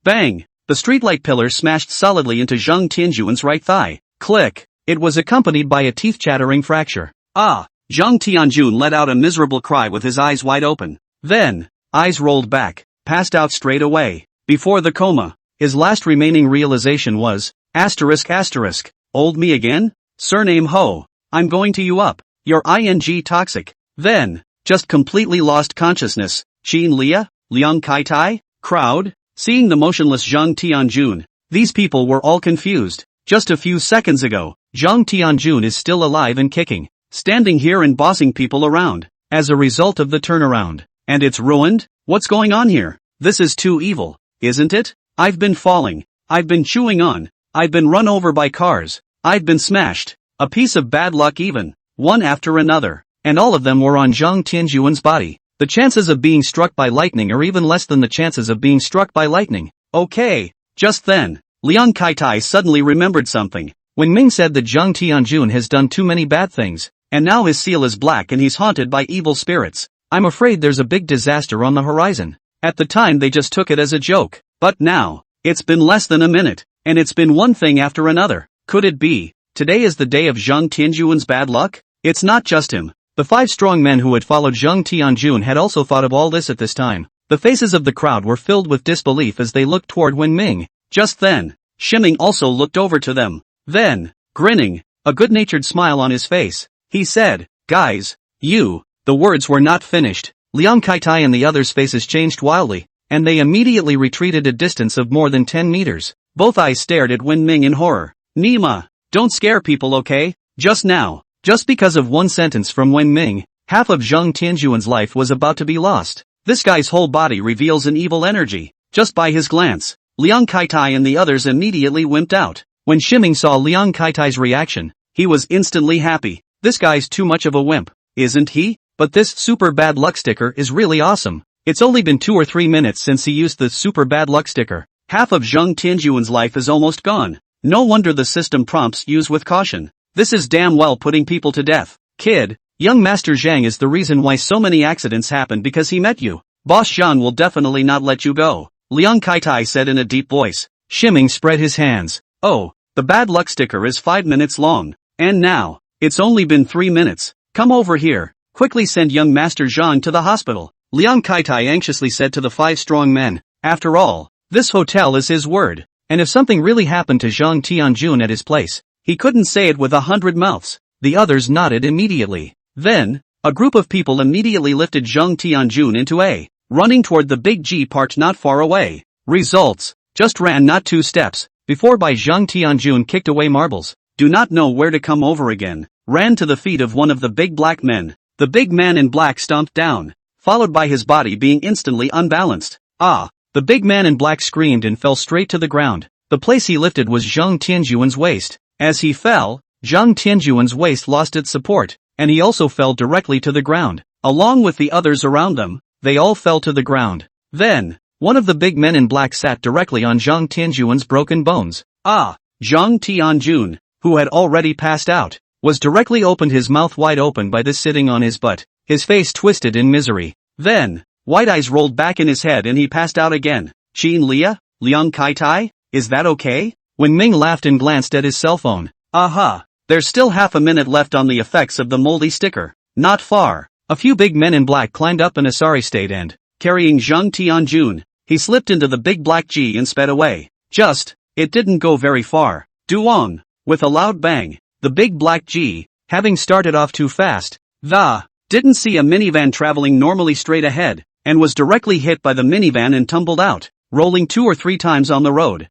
Bang! The streetlight pillar smashed solidly into Zhang Tianjuan's right thigh. Click! It was accompanied by a teeth-chattering fracture. Ah! Zhang Tianjun let out a miserable cry with his eyes wide open. Then, eyes rolled back, passed out straight away. Before the coma, his last remaining realization was, ***, old me again? Surname Ho. I'm going to you up. You're ing toxic. Then, just completely lost consciousness. Qin Lia? Liang Kai-tai? Crowd? Seeing the motionless Zhang Tianjun, these people were all confused. Just a few seconds ago, Zhang Tianjun is still alive and kicking, standing here and bossing people around. As a result of the turnaround. And it's ruined? What's going on here? This is too evil, isn't it? I've been falling. I've been chewing on. I've been run over by cars. I've been smashed. A piece of bad luck even. One after another. And all of them were on Zhang Tianjuan's body. The chances of being struck by lightning are even less than the chances of being struck by lightning. Okay. Just then, Liang Kai-tai suddenly remembered something. When Ming said that Zhang Tianjun has done too many bad things, and now his seal is black and he's haunted by evil spirits. I'm afraid there's a big disaster on the horizon. At the time they just took it as a joke. But now, it's been less than a minute, and it's been one thing after another. Could it be? Today is the day of Zhang Tianjuan's bad luck? It's not just him. The 5 strong men who had followed Zhang Tianjun had also thought of all this at this time. The faces of the crowd were filled with disbelief as they looked toward Wen Ming. Just then, Shiming also looked over to them. Then, grinning, a good-natured smile on his face, he said, Guys, the words were not finished. Liang Kai-tai and the others' faces changed wildly, and they immediately retreated a distance of more than 10 meters. Both eyes stared at Wen Ming in horror. Nima, don't scare people, okay? Just now. Just because of one sentence from Wen Ming, Half of Zhang Tianjuan's life was about to be lost. This guy's whole body reveals an evil energy. Just by his glance, Liang Kaitai and the others immediately wimped out. When Shiming saw Liang Kaitai's reaction, he was instantly happy. This guy's too much of a wimp, isn't he? But this super bad luck sticker is really awesome. It's only been 2 or 3 minutes since he used the super bad luck sticker. Half of Zhang Tianjuan's life is almost gone. No wonder the system prompts use with caution. This is damn well putting people to death. Kid, young Master Zhang is the reason why so many accidents happen because he met you. Boss Zhang will definitely not let you go, Liang Kaitai said in a deep voice. Shiming spread his hands. Oh, the bad luck sticker is 5 minutes long. And now, it's only been 3 minutes. Come over here. Quickly send young Master Zhang to the hospital, Liang Kaitai anxiously said to the 5 strong men. After all, this hotel is his word. And if something really happened to Zhang Tianjun at his place, he couldn't say it with 100 mouths. The others nodded immediately. Then, a group of people immediately lifted Zhang Tianjun into A, running toward the big G part not far away. Results, just ran not 2 steps, before by Zhang Tianjun kicked away marbles. Do not know where to come over again, ran to the feet of one of the big black men. The big man in black stomped down, followed by his body being instantly unbalanced. Ah! The big man in black screamed and fell straight to the ground. The place he lifted was Zhang Tianjuan's waist. As he fell, Zhang Tianjuan's waist lost its support, and he also fell directly to the ground. Along with the others around them, they all fell to the ground. Then, one of the big men in black sat directly on Zhang Tianjuan's broken bones. Ah! Zhang Tianjun, who had already passed out, was directly opened his mouth wide open by this sitting on his butt, his face twisted in misery. Then, white eyes rolled back in his head and he passed out again. Qin Lia, Liang Kaitai, is that okay? When Ming laughed and glanced at his cell phone. Aha! There's still half a minute left on the effects of the moldy sticker. Not far. A few big men in black climbed up in a sorry state and, carrying Zhang Tianjun, he slipped into the big black G and sped away. It didn't go very far. Duong! With a loud bang, the big black G, having started off too fast, didn't see a minivan traveling normally straight ahead, and was directly hit by the minivan and tumbled out, rolling 2 or 3 times on the road.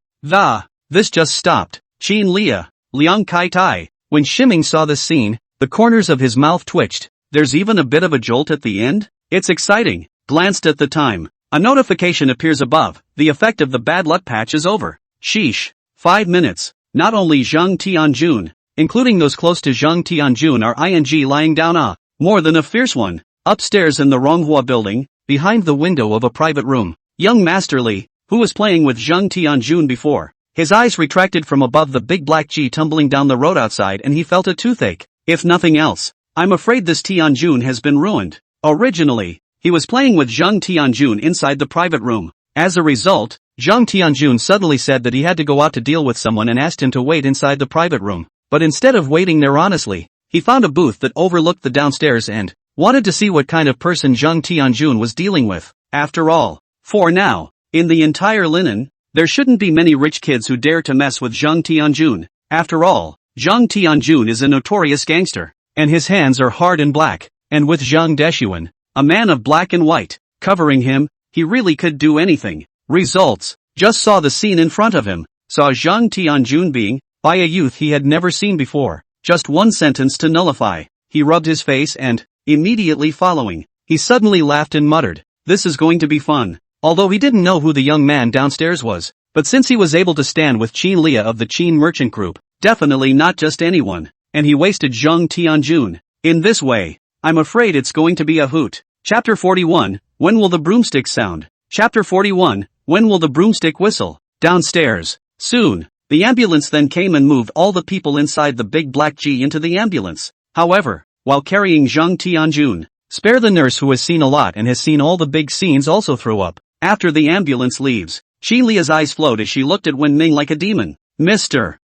This just stopped. Qin Lia, Liang Kaitai. When Shiming saw this scene, the corners of his mouth twitched. There's even a bit of a jolt at the end? It's exciting. Glanced at the time. A notification appears above. The effect of the bad luck patch is over. Sheesh. 5 minutes. Not only Zhang Tianjun, including those close to Zhang Tianjun are ing lying down more than a fierce one. Upstairs in the Ronghua building, behind the window of a private room, young Master Li, who was playing with Zhang Tianjun before, his eyes retracted from above the big black G tumbling down the road outside and he felt a toothache. If nothing else, I'm afraid this Tianjun has been ruined. Originally, he was playing with Zhang Tianjun inside the private room. As a result, Zhang Tianjun suddenly said that he had to go out to deal with someone and asked him to wait inside the private room. But instead of waiting there honestly, he found a booth that overlooked the downstairs and wanted to see what kind of person Zhang Tianjun was dealing with. After all, for now, in the entire Linen, there shouldn't be many rich kids who dare to mess with Zhang Tianjun. After all, Zhang Tianjun is a notorious gangster, and his hands are hard and black, and with Zhang Deshuan, a man of black and white, covering him, he really could do anything. Results, just saw the scene in front of him, saw Zhang Tianjun being, by a youth he had never seen before. Just one sentence to nullify. He rubbed his face and, immediately following, he suddenly laughed and muttered, "This is going to be fun." Although he didn't know who the young man downstairs was, but since he was able to stand with Qin Lia of the Qin Merchant Group, definitely not just anyone, and he wasted Zhang Tianjun. In this way, I'm afraid it's going to be a hoot. Chapter 41, When will the broomstick sound? Chapter 41, When will the broomstick whistle? Downstairs. Soon. The ambulance then came and moved all the people inside the big black G into the ambulance. However, while carrying Zhang Tianjun, spare the nurse who has seen a lot and has seen all the big scenes also throw up. After the ambulance leaves, Qin Lia's eyes flowed as she looked at Wen Ming like a demon. Mister,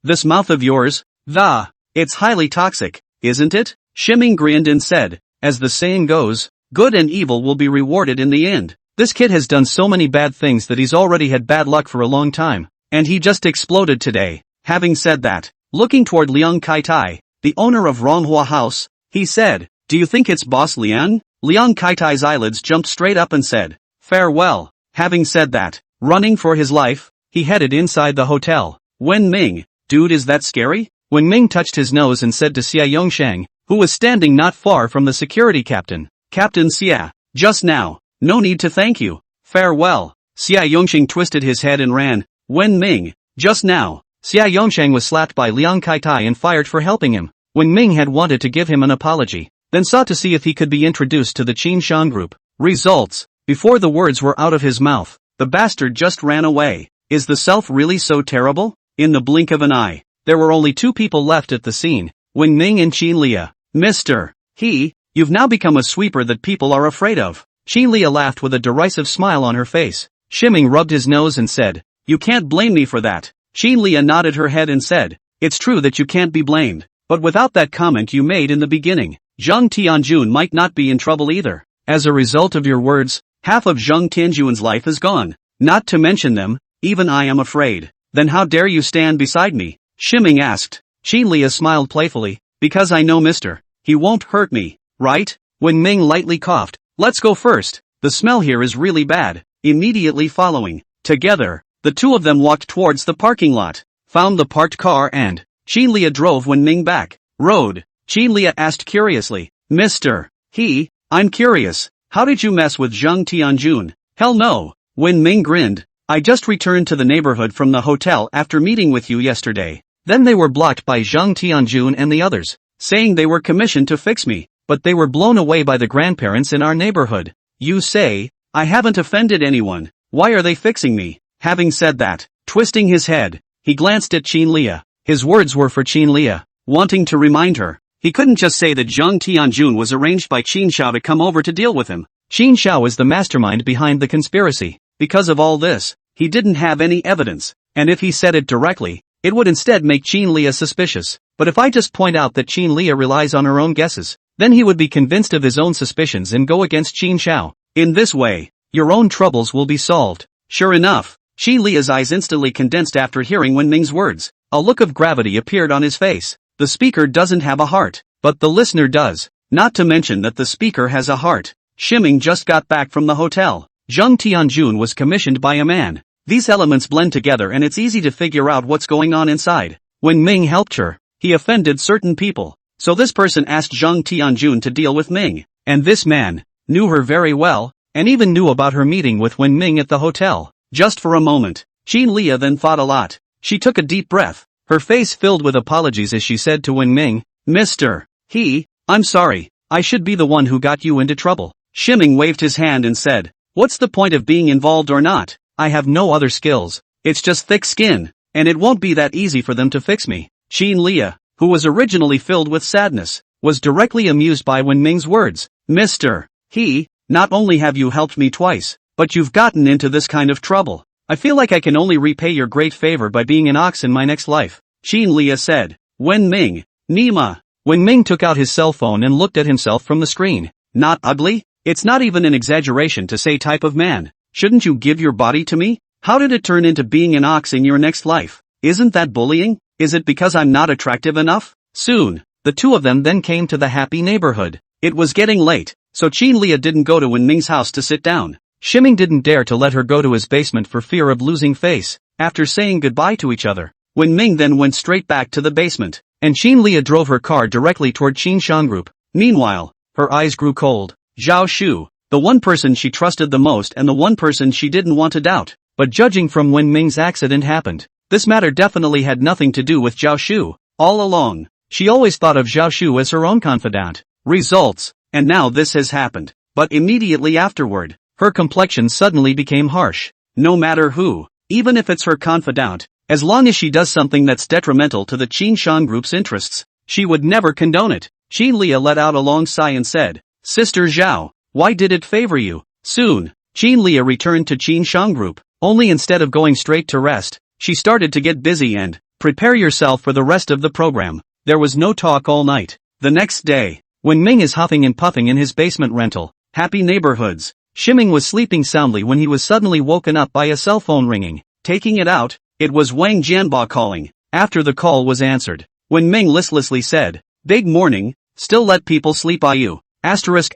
this mouth of yours, it's highly toxic, isn't it? Shiming grinned and said, as the saying goes, good and evil will be rewarded in the end. This kid has done so many bad things that he's already had bad luck for a long time. And he just exploded today. Having said that, looking toward Liang Kaitai, the owner of Ronghua House, he said, do you think it's Boss Liang? Liang Kaitai's eyelids jumped straight up and said, farewell. Having said that, running for his life, he headed inside the hotel. Wen Ming, dude, is that scary? When Ming touched his nose and said to Xia Yongsheng, who was standing not far from the security captain. Captain Xia, just now. No need to thank you. Farewell. Xia Yongsheng twisted his head and ran. Wen Ming, just now. Xia Yongsheng was slapped by Liang Kaitai and fired for helping him. Wen Ming had wanted to give him an apology, then sought to see if he could be introduced to the Qin Shan group. Results. Before the words were out of his mouth, the bastard just ran away. Is the self really so terrible? In the blink of an eye, there were only two people left at the scene, Wen Ming and Qin Lia. Mr. He, you've now become a sweeper that people are afraid of. Qin Lia laughed with a derisive smile on her face. Shiming rubbed his nose and said, you can't blame me for that. Qin Lia nodded her head and said, it's true that you can't be blamed, but without that comment you made in the beginning, Zhang Tianjun might not be in trouble either. As a result of your words, half of Zhang Tianjun's life is gone. Not to mention them, even I am afraid. Then how dare you stand beside me? Shiming asked. Qin Lia smiled playfully, because I know Mr. He won't hurt me, right? Wen Ming lightly coughed. Let's go first. The smell here is really bad. Immediately following, together, the two of them walked towards the parking lot, found the parked car and Qin Lia drove Wen Ming back. Road. Qin Lia asked curiously, Mr. He, I'm curious, how did you mess with Zhang Tianjun? Hell no. Wen Ming grinned. I just returned to the neighborhood from the hotel after meeting with you yesterday. Then they were blocked by Zhang Tianjun and the others, saying they were commissioned to fix me, but they were blown away by the grandparents in our neighborhood. You say, I haven't offended anyone, why are they fixing me? Having said that, twisting his head, he glanced at Qin Lia. His words were for Qin Lia, wanting to remind her. He couldn't just say that Zhang Tianjun was arranged by Qin Xiao to come over to deal with him. Qin Xiao is the mastermind behind the conspiracy. Because of all this, he didn't have any evidence, and if he said it directly, it would instead make Qin Lia suspicious. But if I just point out that Qin Lia relies on her own guesses, then he would be convinced of his own suspicions and go against Qin Xiao. In this way, your own troubles will be solved. Sure enough, Qin Lia's eyes instantly condensed after hearing Wen Ming's words. A look of gravity appeared on his face. The speaker doesn't have a heart, but the listener does. Not to mention that the speaker has a heart. Shiming just got back from the hotel. Zhang Tianjun was commissioned by a man. These elements blend together and it's easy to figure out what's going on inside. When Ming helped her, he offended certain people. So this person asked Zhang Tianjun to deal with Ming. And this man knew her very well, and even knew about her meeting with Wen Ming at the hotel. Just for a moment, Qin Lia then thought a lot. She took a deep breath, her face filled with apologies as she said to Wen Ming, Mr. He, I'm sorry, I should be the one who got you into trouble. Shiming waved his hand and said, what's the point of being involved or not? I have no other skills. It's just thick skin, and it won't be that easy for them to fix me. Qin Lia, who was originally filled with sadness, was directly amused by Wen Ming's words. Mr. He, not only have you helped me twice, but you've gotten into this kind of trouble. I feel like I can only repay your great favor by being an ox in my next life. Qin Lia said. Wen Ming, Nima. Wen Ming took out his cell phone and looked at himself from the screen. Not ugly? It's not even an exaggeration to say type of man. Shouldn't you give your body to me? How did it turn into being an ox in your next life? Isn't that bullying? Is it because I'm not attractive enough? Soon, the two of them then came to the happy neighborhood. It was getting late, so Qin Lia didn't go to Wen Ming's house to sit down. Shiming didn't dare to let her go to his basement for fear of losing face. After saying goodbye to each other, Wen Ming then went straight back to the basement, and Qin Lia drove her car directly toward Qin Shan Group. Meanwhile, her eyes grew cold. Zhao Shu, the one person she trusted the most and the one person she didn't want to doubt. But judging from when Ming's accident happened, this matter definitely had nothing to do with Zhao Shu. All along, she always thought of Zhao Shu as her own confidant. Results, and now this has happened. But immediately afterward, her complexion suddenly became harsh. No matter who, even if it's her confidant, as long as she does something that's detrimental to the Qin Shan Group's interests, she would never condone it. Qin Lia let out a long sigh and said, Sister Zhao, why did it favor you? Soon, Qin Lia returned to Qin Shan Group, only instead of going straight to rest, she started to get busy and prepare yourself for the rest of the program. There was no talk all night. The next day, when Ming is huffing and puffing in his basement rental, Happy Neighborhoods, Shiming was sleeping soundly when he was suddenly woken up by a cell phone ringing. Taking it out, it was Wang Jianba calling. After the call was answered, when Ming listlessly said, Big morning, still let people sleep you? Asterisk.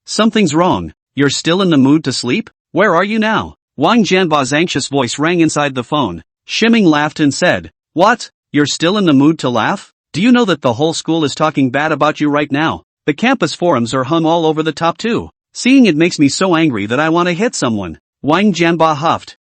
Something's wrong, you're still in the mood to sleep? Where are you now? Wang Jianba's anxious voice rang inside the phone. Shiming laughed and said, What? You're still in the mood to laugh? Do you know that the whole school is talking bad about you right now? The campus forums are hung all over the top too. Seeing it makes me so angry that I want to hit someone. Wang Jianba huffed.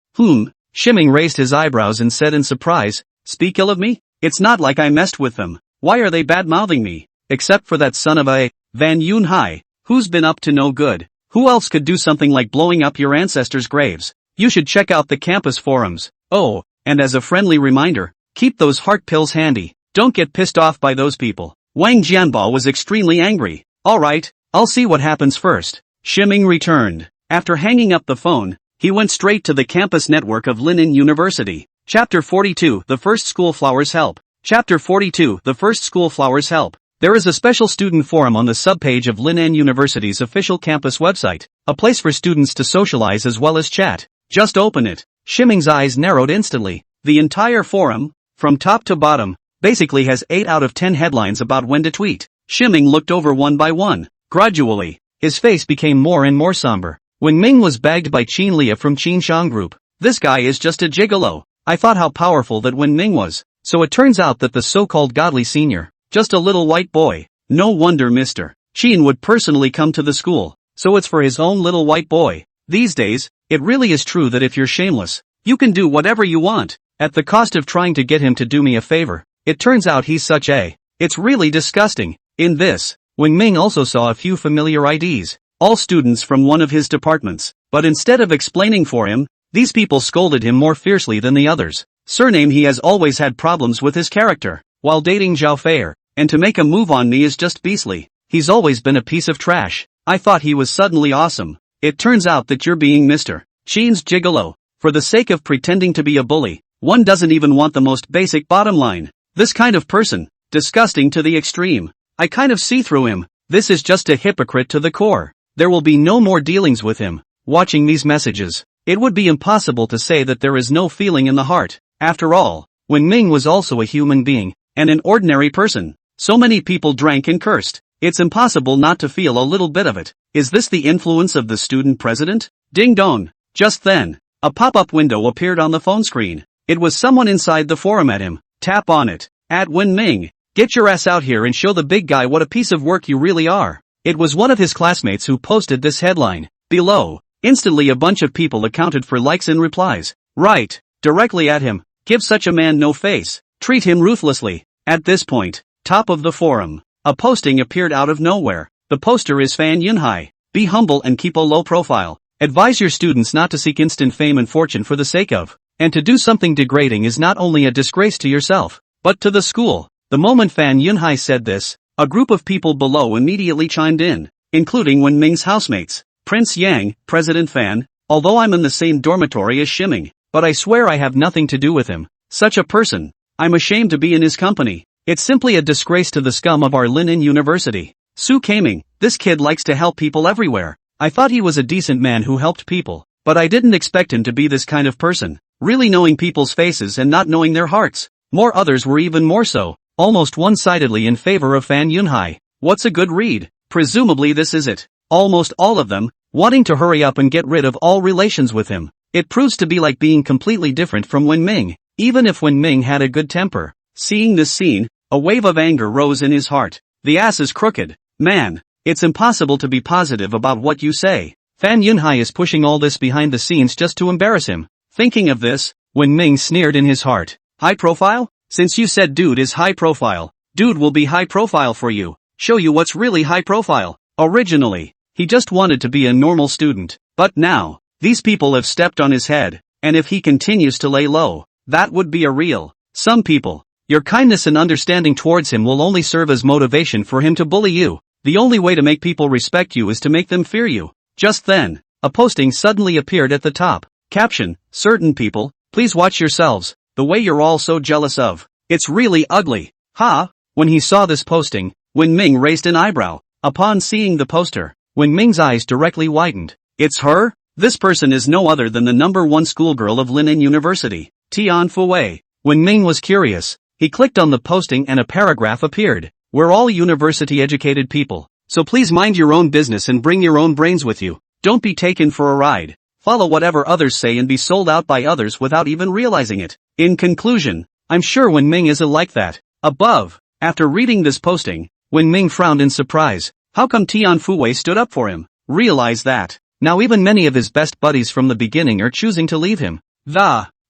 Shiming raised his eyebrows and said in surprise, speak ill of me? It's not like I messed with them. Why are they bad-mouthing me? Except for that son of a Van Yunhai, who's been up to no good. Who else could do something like blowing up your ancestors' graves? You should check out the campus forums. Oh, and as a friendly reminder, keep those heart pills handy. Don't get pissed off by those people. Wang Jianba was extremely angry. Alright, I'll see what happens first. Shiming returned. After hanging up the phone, he went straight to the campus network of Linen University. Chapter 42, The First School Flowers Help. Chapter 42, The First School Flowers Help. There is a special student forum on the subpage of Linen University's official campus website, a place for students to socialize as well as chat. Just open it. Shiming's eyes narrowed instantly. The entire forum, from top to bottom, basically has 8 out of 10 headlines about when to tweet. Shiming looked over one by one. Gradually, his face became more and more somber. When Ming was bagged by Qin Lia from Qinshang Group. This guy is just a gigolo. I thought how powerful that when Ming was. So it turns out that the so-called godly senior, just a little white boy. No wonder Mr. Qin would personally come to the school. So it's for his own little white boy. These days, it really is true that if you're shameless, you can do whatever you want, at the cost of trying to get him to do me a favor. It turns out he's such a. It's really disgusting. In this, Wang Ming also saw a few familiar IDs. All students from one of his departments. But instead of explaining for him, these people scolded him more fiercely than the others. Surname: he has always had problems with his character, while dating Zhao Feier, and to make a move on me is just beastly. He's always been a piece of trash. I thought he was suddenly awesome. It turns out that you're being Mr. Qin's gigolo. For the sake of pretending to be a bully, one doesn't even want the most basic bottom line. This kind of person, disgusting to the extreme. I kind of see through him. This is just a hypocrite to the core. There will be no more dealings with him. Watching these messages, it would be impossible to say that there is no feeling in the heart. After all, Wen Ming was also a human being, and an ordinary person. So many people drank and cursed. It's impossible not to feel a little bit of it. Is this the influence of the student president? Ding dong. Just then, a pop-up window appeared on the phone screen. It was someone inside the forum at him. Tap on it. At Wen Ming. Get your ass out here and show the big guy what a piece of work you really are. It was one of his classmates who posted this headline. Below, instantly a bunch of people accounted for likes and replies. Right, directly at him. Give such a man no face. Treat him ruthlessly. At this point, top of the forum, a posting appeared out of nowhere. The poster is Fan Yunhai. Be humble and keep a low profile. Advise your students not to seek instant fame and fortune for the sake of. And to do something degrading is not only a disgrace to yourself, but to the school. The moment Fan Yunhai said this, a group of people below immediately chimed in, including Wen Ming's housemates. Prince Yang, President Fan, although I'm in the same dormitory as Shiming, but I swear I have nothing to do with him. Such a person. I'm ashamed to be in his company. It's simply a disgrace to the scum of our Linen University. Su Kaming, this kid likes to help people everywhere. I thought he was a decent man who helped people, but I didn't expect him to be this kind of person. Really knowing people's faces and not knowing their hearts. More others were even more so, almost one-sidedly in favor of Fan Yunhai. What's a good read? Presumably this is it. Almost all of them, wanting to hurry up and get rid of all relations with him. It proves to be like being completely different from Wen Ming, even if Wen Ming had a good temper. Seeing this scene, a wave of anger rose in his heart. The ass is crooked. Man, it's impossible to be positive about what you say. Fan Yunhai is pushing all this behind the scenes just to embarrass him. Thinking of this, Wen Ming sneered in his heart. High profile? Since you said dude is high profile, dude will be high profile for you. Show you what's really high profile. Originally, he just wanted to be a normal student, but now, these people have stepped on his head, and if he continues to lay low, that would be a real. Some people, your kindness and understanding towards him will only serve as motivation for him to bully you. The only way to make people respect you is to make them fear you. Just then, a posting suddenly appeared at the top. Caption, certain people, please watch yourselves, the way you're all so jealous of. It's really ugly. Ha! When he saw this posting, Wen Ming raised an eyebrow. Upon seeing the poster, Wen Ming's eyes directly widened. It's her? This person is no other than the #1 schoolgirl of Linen University, Tian Fuwei. Wen Ming was curious. He clicked on the posting and a paragraph appeared. We're all university-educated people, so please mind your own business and bring your own brains with you. Don't be taken for a ride. Follow whatever others say and be sold out by others without even realizing it. In conclusion, I'm sure Wen Ming isn't like that. Above, After reading this posting, Wen Ming frowned in surprise. How come Tian Fuwei stood up for him? Realize that. Now even many of his best buddies from the beginning are choosing to leave him.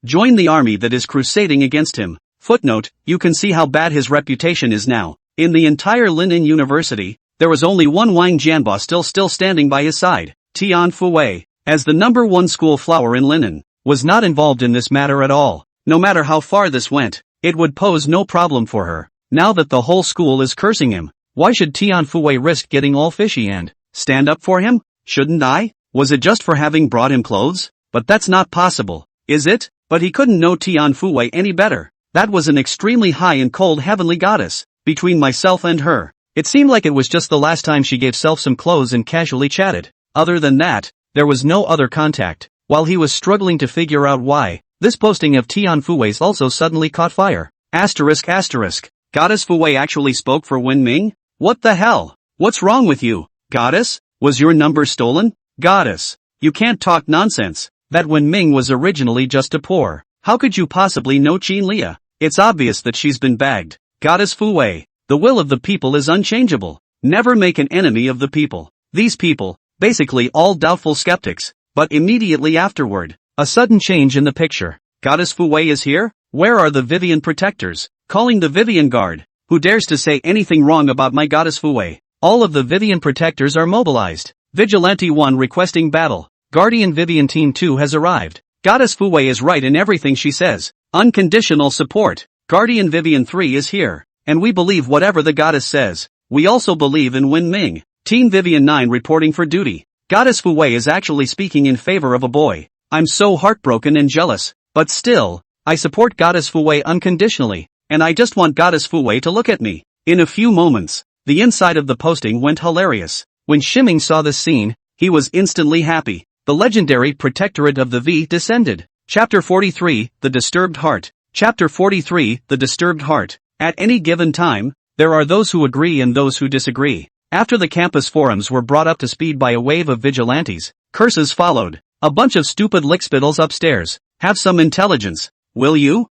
Join the army that is crusading against him. Footnote, you can see how bad his reputation is now. In the entire Linen University, there was only one Wang Jianba still standing by his side. Tian Fuwei, as the number one school flower in Linen, was not involved in this matter at all. No matter how far this went, it would pose no problem for her. Now that the whole school is cursing him, why should Tian Fuwei risk getting all fishy and stand up for him? Shouldn't I? Was it just for having brought him clothes? But that's not possible, is it? But he couldn't know Tian Fuwei any better. That was an extremely high and cold heavenly goddess. Between myself and her, it seemed like it was just the last time she gave self some clothes and casually chatted. Other than that, there was no other contact. While he was struggling to figure out why, this posting of Tian Fuwei's also suddenly caught fire. Asterisk. Goddess Fuwei actually spoke for Wen Ming? What the hell? What's wrong with you, goddess? Was your number stolen? Goddess, you can't talk nonsense. That Wen Ming was originally just a poor. How could you possibly know Qin Lia? It's obvious that she's been bagged. Goddess Fuwei, the will of the people is unchangeable. Never make an enemy of the people. These people, basically all doubtful skeptics. But immediately afterward, a sudden change in the picture. Goddess Fuwei is here? Where are the Vivian protectors? Calling the Vivian guard. Who dares to say anything wrong about my Goddess Fuwei? All of the Vivian protectors are mobilized. Vigilante 1 requesting battle. Guardian Vivian Team 2 has arrived. Goddess Fuwei is right in everything she says. Unconditional support. Guardian Vivian 3 is here. And we believe whatever the goddess says. We also believe in Wen Ming. Team Vivian 9 reporting for duty. Goddess Fuwei is actually speaking in favor of a boy. I'm so heartbroken and jealous. But still, I support Goddess Fuwei unconditionally. And I just want Goddess Fuwei to look at me. In a few moments, the inside of the posting went hilarious. When Shiming saw this scene, he was instantly happy. The legendary protectorate of the V descended. Chapter 43, The Disturbed Heart. Chapter 43, The Disturbed Heart. At any given time, there are those who agree and those who disagree. After the campus forums were brought up to speed by a wave of vigilantes, curses followed. A bunch of stupid lickspittles upstairs. Have some intelligence, will you?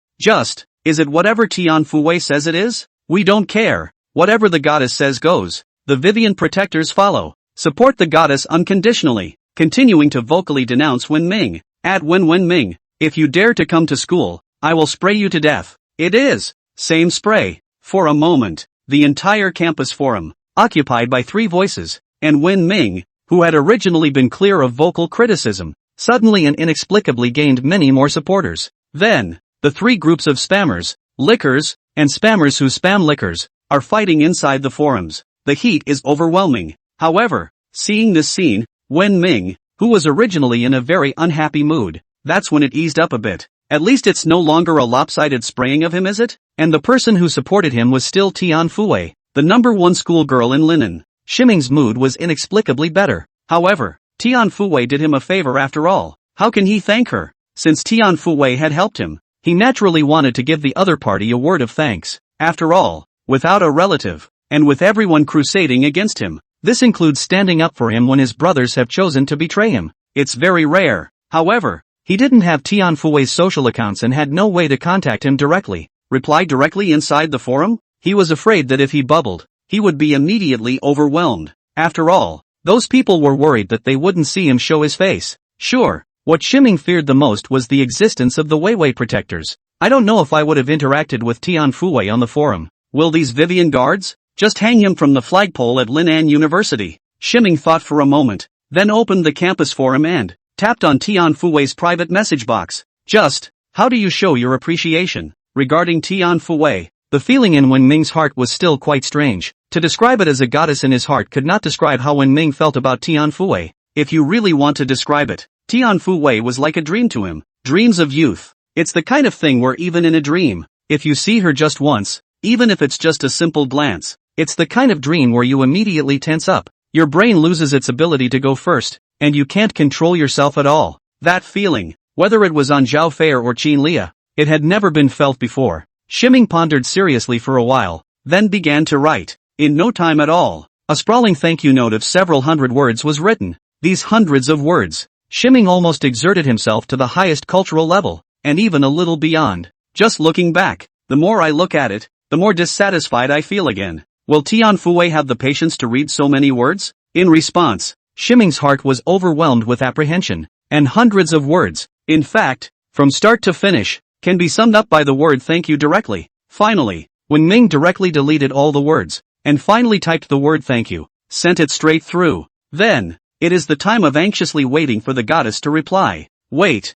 Is it whatever Tian Fuwei says it is? We don't care. Whatever the goddess says goes. The Vivian protectors follow. Support the goddess unconditionally. Continuing to vocally denounce Wen Ming. At Wen Ming, if you dare to come to school, I will spray you to death. It is. Same spray. For a moment, the entire campus forum, occupied by three voices, and Wen Ming, who had originally been clear of vocal criticism, suddenly and inexplicably gained many more supporters. Then, the three groups of spammers, lickers, and spammers who spam lickers, are fighting inside the forums. The heat is overwhelming. However, seeing this scene, Wen Ming, who was originally in a very unhappy mood, that's when it eased up a bit. At least it's no longer a lopsided spraying of him, is it? And the person who supported him was still Tian Fuwei, the number one schoolgirl in Linen. Shiming's mood was inexplicably better. However, Tian Fuwei did him a favor after all. How can he thank her? Since Tian Fuwei had helped him, he naturally wanted to give the other party a word of thanks. After all, without a relative, and with everyone crusading against him, this includes standing up for him when his brothers have chosen to betray him. It's very rare. However, he didn't have Tian Fuwei's social accounts and had no way to contact him directly. Reply directly inside the forum? He was afraid that if he bubbled, he would be immediately overwhelmed. After all, those people were worried that they wouldn't see him show his face. Sure, what Shiming feared the most was the existence of the Weiwei protectors. I don't know if I would have interacted with Tian Fuwei on the forum. Will these Vivian guards just hang him from the flagpole at Linen University? Shiming thought for a moment, then opened the campus forum and tapped on Tian Fuwei's private message box. How do you show your appreciation? Regarding Tian Fuwei, the feeling in Wen Ming's heart was still quite strange. To describe it as a goddess in his heart could not describe how Wen Ming felt about Tian Fuwei. If you really want to describe it, Tian Fuwei was like a dream to him. Dreams of youth. It's the kind of thing where even in a dream, if you see her just once, even if it's just a simple glance, it's the kind of dream where you immediately tense up. Your brain loses its ability to go first, and you can't control yourself at all. That feeling, whether it was on Zhao Fair or Qin Lia, it had never been felt before. Shiming pondered seriously for a while, then began to write. In no time at all, a sprawling thank you note of several hundred words was written. These hundreds of words, Shiming almost exerted himself to the highest cultural level, and even a little beyond. Just looking back, the more I look at it, the more dissatisfied I feel again. Will Tian Fui have the patience to read so many words? In response, Ximing's heart was overwhelmed with apprehension, and hundreds of words, in fact, from start to finish, can be summed up by the word thank you directly. Finally, when Ming directly deleted all the words, and finally typed the word thank you, sent it straight through. Then, it is the time of anxiously waiting for the goddess to reply. Wait.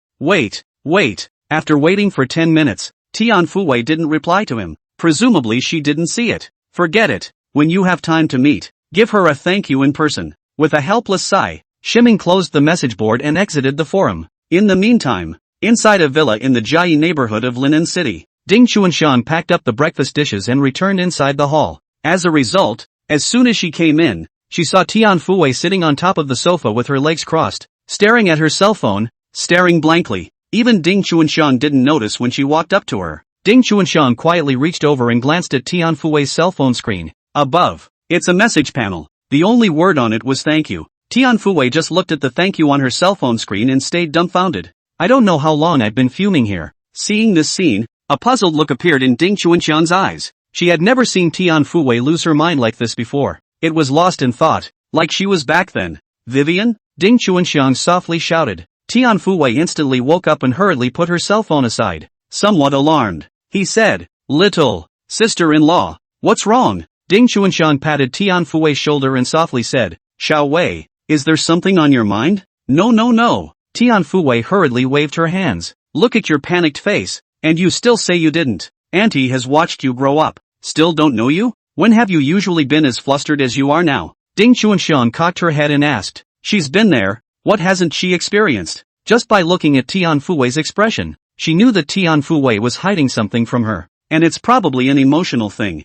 After waiting for 10 minutes, Tian Fui didn't reply to him. Presumably she didn't see it. Forget it. When you have time to meet, give her a thank you in person. With a helpless sigh, Ximing closed the message board and exited the forum. In the meantime, inside a villa in the Jiayi neighborhood of Linen City, Ding Chuanshan packed up the breakfast dishes and returned inside the hall. As a result, as soon as she came in, she saw Tian Fui sitting on top of the sofa with her legs crossed, staring at her cell phone, staring blankly. Even Ding Chuanshan didn't notice when she walked up to her. Ding Chuanshan quietly reached over and glanced at Tian Fui's cell phone screen. Above, it's a message panel. The only word on it was thank you. Tian Fui just looked at the thank you on her cell phone screen and stayed dumbfounded. I don't know how long I've been fuming here. Seeing this scene, a puzzled look appeared in Ding Chuanshan's eyes. She had never seen Tian Fui lose her mind like this before. It was lost in thought, like she was back then. Vivian? Ding Chuanshan softly shouted. Tian Fui instantly woke up and hurriedly put her cell phone aside. Somewhat alarmed, he said, "Little sister-in-law, what's wrong?" Ding Chuanshan patted Tian Fui's shoulder and softly said, "Xiao Wei, is there something on your mind?" No. Tian Fui hurriedly waved her hands. "Look at your panicked face, and you still say you didn't. Auntie has watched you grow up. Still don't know you? When have you usually been as flustered as you are now?" Ding Chuanshan cocked her head and asked. She's been there, what hasn't she experienced? Just by looking at Tian Fui's expression, she knew that Tian Fui was hiding something from her, and it's probably an emotional thing.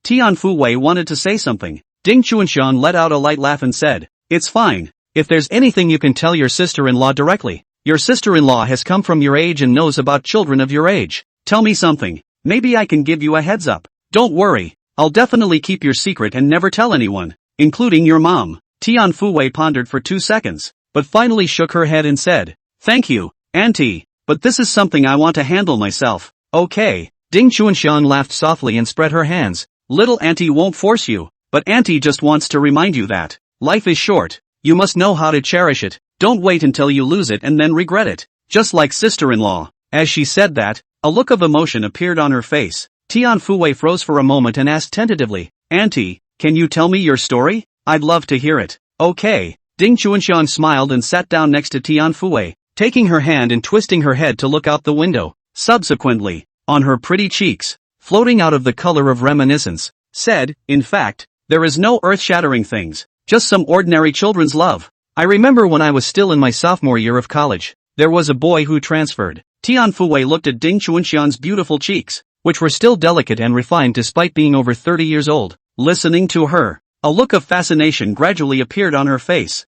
Tian Fui wanted to say something. Ding Chuanshan let out a light laugh and said, "It's fine. If there's anything you can tell your sister-in-law directly. Your sister-in-law has come from your age and knows about children of your age. Tell me something. Maybe I can give you a heads up. Don't worry, I'll definitely keep your secret and never tell anyone, including your mom." Tian Fui pondered for 2 seconds, but finally shook her head and said, "Thank you, Auntie, but this is something I want to handle myself." "Okay." Ding Chuanshan laughed softly and spread her hands. "Little Auntie won't force you, but Auntie just wants to remind you that life is short. You must know how to cherish it. Don't wait until you lose it and then regret it. Just like sister-in-law." As she said that, a look of emotion appeared on her face. Tian Fui froze for a moment and asked tentatively, "Auntie, can you tell me your story? I'd love to hear it." "Okay." Ding Chuanshan smiled and sat down next to Tian Fui, taking her hand and twisting her head to look out the window. Subsequently, on her pretty cheeks, floating out of the color of reminiscence, said, "In fact, there is no earth-shattering things, just some ordinary children's love. I remember when I was still in my sophomore year of college, there was a boy who transferred." Tian Fui looked at Ding Chuanshan's beautiful cheeks, which were still delicate and refined despite being over 30 years old. Listening to her, a look of fascination gradually appeared on her face.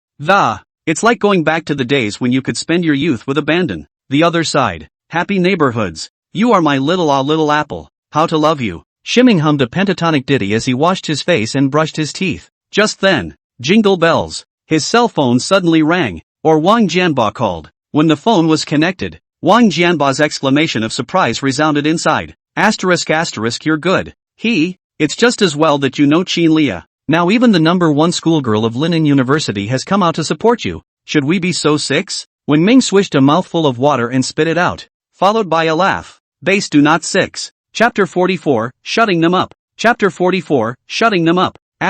It's like going back to the days when you could spend your youth with abandon. The other side, happy neighborhoods. You are my little apple, how to love you. Ximing hummed a pentatonic ditty as he washed his face and brushed his teeth. Just then, jingle bells. His cell phone suddenly rang, or Wang Jianba called. When the phone was connected, Wang Jianba's exclamation of surprise resounded inside. ***, you're good. It's just as well that you know Qin Lia. Now even the #1 schoolgirl of Linen University has come out to support you. Should we be so six? When Ming swished a mouthful of water and spit it out, followed by a laugh. Base do not six. Chapter 44, Shutting Them Up. Chapter 44, Shutting Them Up. ********.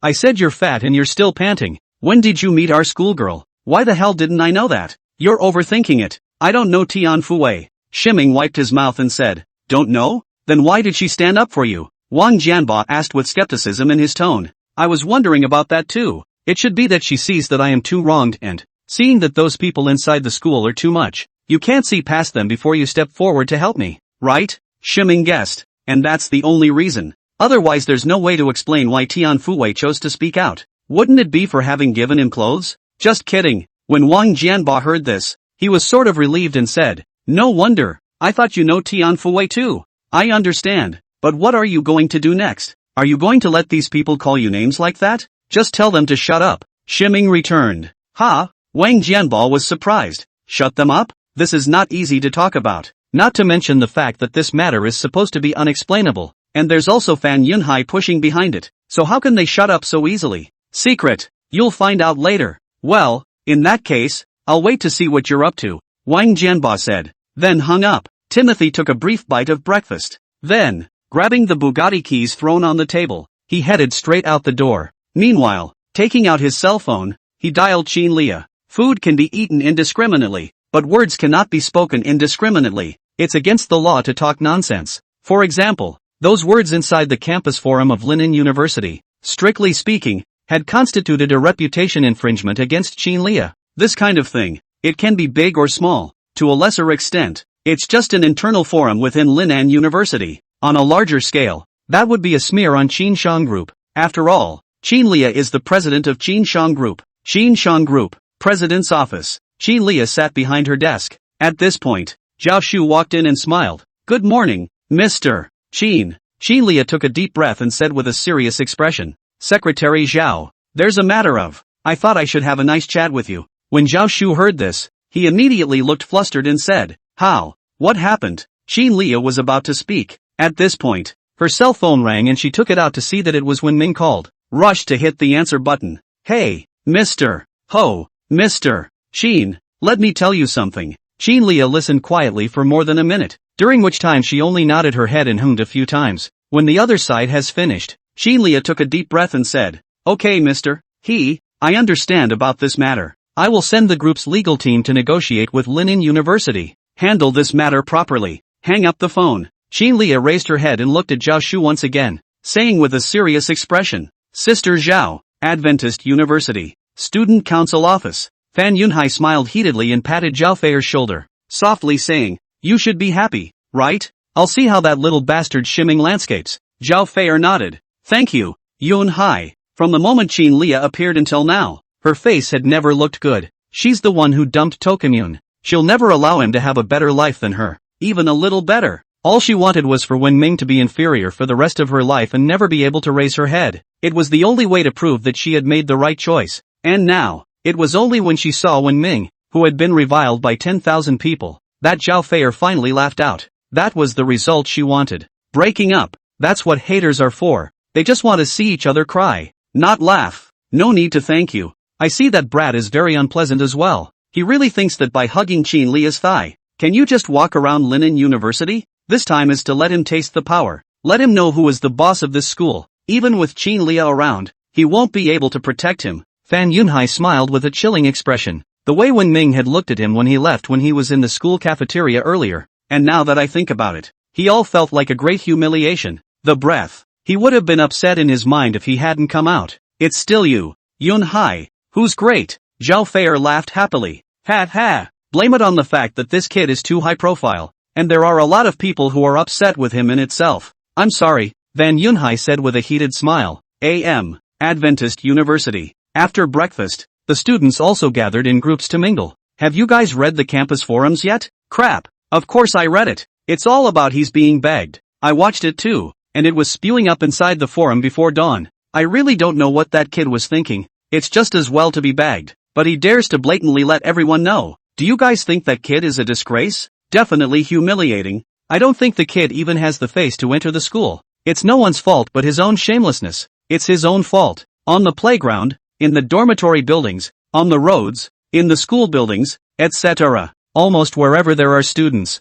I said you're fat and you're still panting. When did you meet our schoolgirl? Why the hell didn't I know that? You're overthinking it. I don't know Tian Fui. Ximing wiped his mouth and said, "Don't know? Then why did she stand up for you?" Wang Jianba asked with skepticism in his tone. "I was wondering about that too. It should be that she sees that I am too wronged and, seeing that those people inside the school are too much, you can't see past them before you step forward to help me, right?" Ximing guessed. "And that's the only reason. Otherwise there's no way to explain why Tian Fui chose to speak out. Wouldn't it be for having given him clothes?" "Just kidding." When Wang Jianba heard this, he was sort of relieved and said, "No wonder. I thought you know Tian Fui too." "I understand. But what are you going to do next? Are you going to let these people call you names like that? Just tell them to shut up." Ximing returned. "Ha?" Wang Jianba was surprised. "Shut them up? This is not easy to talk about. Not to mention the fact that this matter is supposed to be unexplainable, and there's also Fan Yunhai pushing behind it, so how can they shut up so easily? Secret. You'll find out later. Well, in that case, I'll wait to see what you're up to, Wang Jianba said, then hung up. Timothy took a brief bite of breakfast. Then, grabbing the Bugatti keys thrown on the table, he headed straight out the door. Meanwhile, taking out his cell phone, he dialed Qin Lia. Food can be eaten indiscriminately, but words cannot be spoken indiscriminately. It's against the law to talk nonsense. For example, those words inside the campus forum of Linen University, strictly speaking, had constituted a reputation infringement against Qin Lia. This kind of thing, it can be big or small, to a lesser extent. It's just an internal forum within Linen University. On a larger scale, that would be a smear on Qin Shang Group. After all, Qin Lia is the president of Qin Shang Group. Qin Shang Group, president's office. Qin Lia sat behind her desk. At this point, Zhao Shu walked in and smiled. Good morning, Mr. Qin. Qin Lia took a deep breath and said with a serious expression, Secretary Zhao, there's a matter of, I thought I should have a nice chat with you. When Zhao Shu heard this, he immediately looked flustered and said, how? What happened? Qin Lia was about to speak. At this point, her cell phone rang and she took it out to see that it was when Ming called. Rushed to hit the answer button. Hey, Mr. Ho, Mr. Qin, let me tell you something. Qin Lia listened quietly for more than a minute, during which time she only nodded her head and hummed a few times. When the other side has finished, Qin Lia took a deep breath and said, okay Mr. He, I understand about this matter. I will send the group's legal team to negotiate with Linen University. Handle this matter properly. Hang up the phone. Qin Lia raised her head and looked at Zhao Shu once again, saying with a serious expression, Sister Zhao, Adventist University, Student Council Office. Fan Yunhai smiled heatedly and patted Zhao Feier's shoulder, softly saying, you should be happy, right? I'll see how that little bastard shimming landscapes. Zhao Feier nodded. Thank you, Yunhai. From the moment Qin Lia appeared until now, her face had never looked good. She's the one who dumped Tokumune. She'll never allow him to have a better life than her, even a little better. All she wanted was for Wen Ming to be inferior for the rest of her life and never be able to raise her head. It was the only way to prove that she had made the right choice. And now, it was only when she saw Wen Ming, who had been reviled by 10,000 people, that Zhao Feier finally laughed out. That was the result she wanted. Breaking up, that's what haters are for. They just want to see each other cry, not laugh. No need to thank you. I see that Brad is very unpleasant as well. He really thinks that by hugging Qin Lia's thigh, can you just walk around Linen University? This time is to let him taste the power. Let him know who is the boss of this school. Even with Qin Lia around, he won't be able to protect him. Fan Yunhai smiled with a chilling expression. The way Wen Ming had looked at him when he left when he was in the school cafeteria earlier, and now that I think about it, he all felt like a great humiliation. The breath. He would have been upset in his mind if he hadn't come out. It's still you, Yunhai. Who's great? Zhao Feier laughed happily. Ha ha. Blame it on the fact that this kid is too high profile, and there are a lot of people who are upset with him in itself. I'm sorry, Van Yunhai said with a heated smile. A.M. Adventist University. After breakfast, the students also gathered in groups to mingle. Have you guys read the campus forums yet? Crap. Of course I read it. It's all about he's being begged. I watched it too, and it was spewing up inside the forum before dawn. I really don't know what that kid was thinking. It's just as well to be bagged, but he dares to blatantly let everyone know. Do you guys think that kid is a disgrace? Definitely humiliating. I don't think the kid even has the face to enter the school. It's no one's fault but his own shamelessness. It's his own fault. On the playground, in the dormitory buildings, on the roads, in the school buildings, etc. Almost wherever there are students.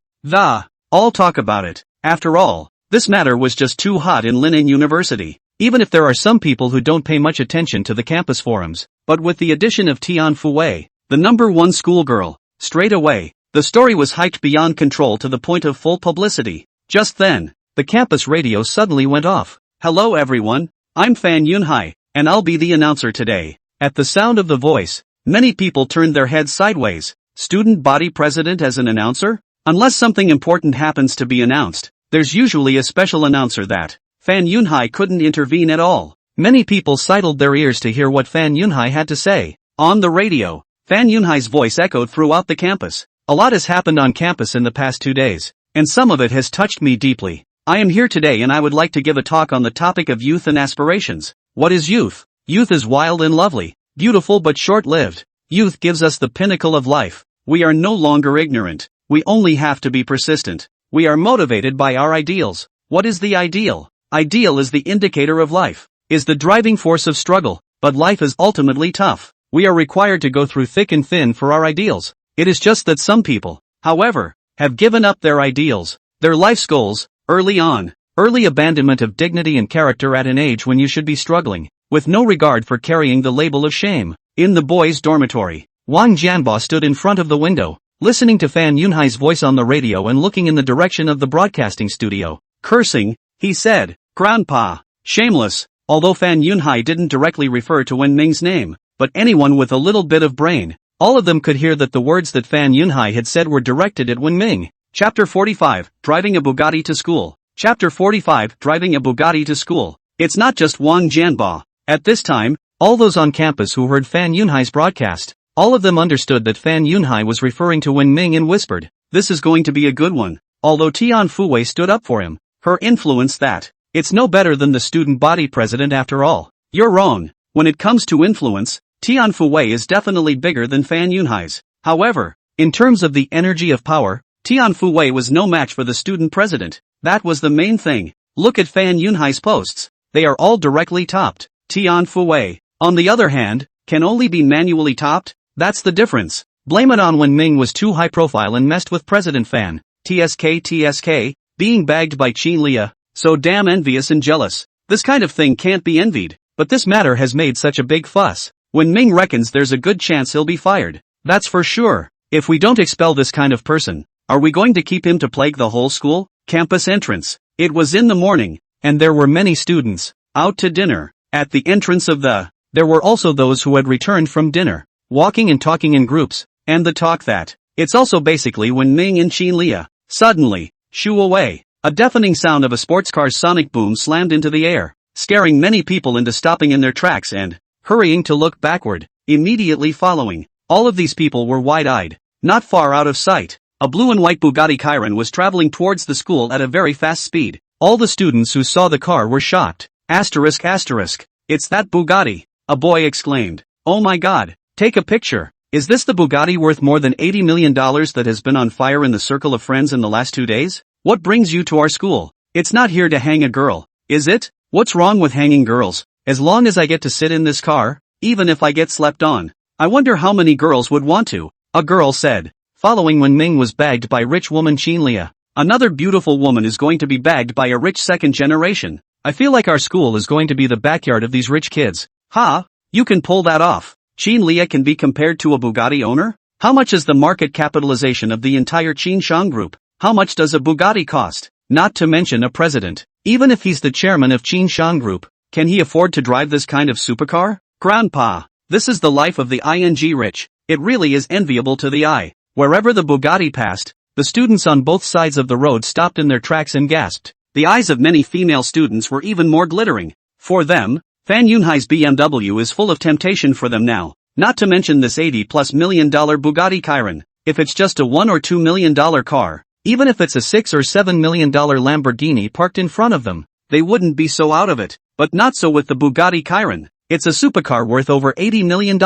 All talk about it. After all, this matter was just too hot in Linen University. Even if there are some people who don't pay much attention to the campus forums, but with the addition of Tian Fuwei, the #1 schoolgirl, straight away, the story was hyped beyond control to the point of full publicity. Just then, the campus radio suddenly went off. Hello everyone, I'm Fan Yunhai, and I'll be the announcer today. At the sound of the voice, many people turned their heads sideways. Student body president as an announcer? Unless something important happens to be announced, there's usually a special announcer that Fan Yunhai couldn't intervene at all. Many people sidled their ears to hear what Fan Yunhai had to say. On the radio, Fan Yunhai's voice echoed throughout the campus. A lot has happened on campus in the past 2 days, and some of it has touched me deeply. I am here today and I would like to give a talk on the topic of youth and aspirations. What is youth? Youth is wild and lovely, beautiful but short-lived. Youth gives us the pinnacle of life. We are no longer ignorant. we only have to be persistent. We are motivated by our ideals. What is the ideal? Ideal is the indicator of life, is the driving force of struggle, but life is ultimately tough. We are required to go through thick and thin for our ideals. It is just that some people, however, have given up their ideals, their life's goals, early on. Early abandonment of dignity and character at an age when you should be struggling, with no regard for carrying the label of shame. In the boys' dormitory, Wang Jianbo stood in front of the window, listening to Fan Yunhai's voice on the radio and looking in the direction of the broadcasting studio. Cursing, he said, "Grandpa, shameless." Although Fan Yunhai didn't directly refer to Wen Ming's name, but anyone with a little bit of brain, all of them could hear that the words that Fan Yunhai had said were directed at Wen Ming. Chapter 45, Driving a Bugatti to School. Chapter 45, Driving a Bugatti to School. It's not just Wang Jianbo. At this time, all those on campus who heard Fan Yunhai's broadcast, all of them understood that Fan Yunhai was referring to Wen Ming and whispered, "This is going to be a good one." Although Tian Fuwei stood up for him, her influence that, "It's no better than the student body president after all." You're wrong. When it comes to influence, Tian Fuwei is definitely bigger than Fan Yunhai's. However, in terms of the energy of power, Tian Fuwei was no match for the student president. That was the main thing. Look at Fan Yunhai's posts. They are all directly topped. Tian Fuwei, on the other hand, can only be manually topped. That's the difference. Blame it on when Ming was too high profile and messed with President Fan. TSK, being bagged by Qin Lia, so damn envious and jealous. This kind of thing can't be envied, but this matter has made such a big fuss. When Ming reckons there's a good chance he'll be fired. That's for sure. If we don't expel this kind of person, are we going to keep him to plague the whole school? Campus entrance. It was in the morning, and there were many students, out to dinner. At the entrance of there were also those who had returned from dinner, walking and talking in groups, and the talk that, it's also basically when Ming and Qin Lia, suddenly, shoo away. A deafening sound of a sports car's sonic boom slammed into the air, scaring many people into stopping in their tracks and hurrying to look backward. Immediately following, all of these people were wide-eyed, not far out of sight. A blue and white Bugatti Chiron was traveling towards the school at a very fast speed. All the students who saw the car were shocked. Asterisk. It's that Bugatti, a boy exclaimed. Oh my god, take a picture. Is this the Bugatti worth more than $80 million that has been on fire in the circle of friends in the last 2 days? What brings you to our school? It's not here to hang a girl, is it? What's wrong with hanging girls? As long as I get to sit in this car, even if I get slept on. I wonder how many girls would want to, a girl said. Following when Ming was bagged by rich woman Qin Lia, another beautiful woman is going to be bagged by a rich second generation. I feel like our school is going to be the backyard of these rich kids. Ha, you can pull that off. Qin Lia can be compared to a Bugatti owner? How much is the market capitalization of the entire Qin Shang group? How much does a Bugatti cost? Not to mention a president. Even if he's the chairman of Qin Shang group, can he afford to drive this kind of supercar? Grandpa, this is the life of the ing rich. It really is enviable to the eye. Wherever the Bugatti passed, the students on both sides of the road stopped in their tracks and gasped. The eyes of many female students were even more glittering. For them, Fan Yunhai's BMW is full of temptation for them now. Not to mention this $80+ million Bugatti Chiron. If it's just a $1 or $2 million car, even if it's a $6 or $7 million Lamborghini parked in front of them, they wouldn't be so out of it. But not so with the Bugatti Chiron. It's a supercar worth over $80 million.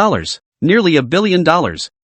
Nearly $1 billion.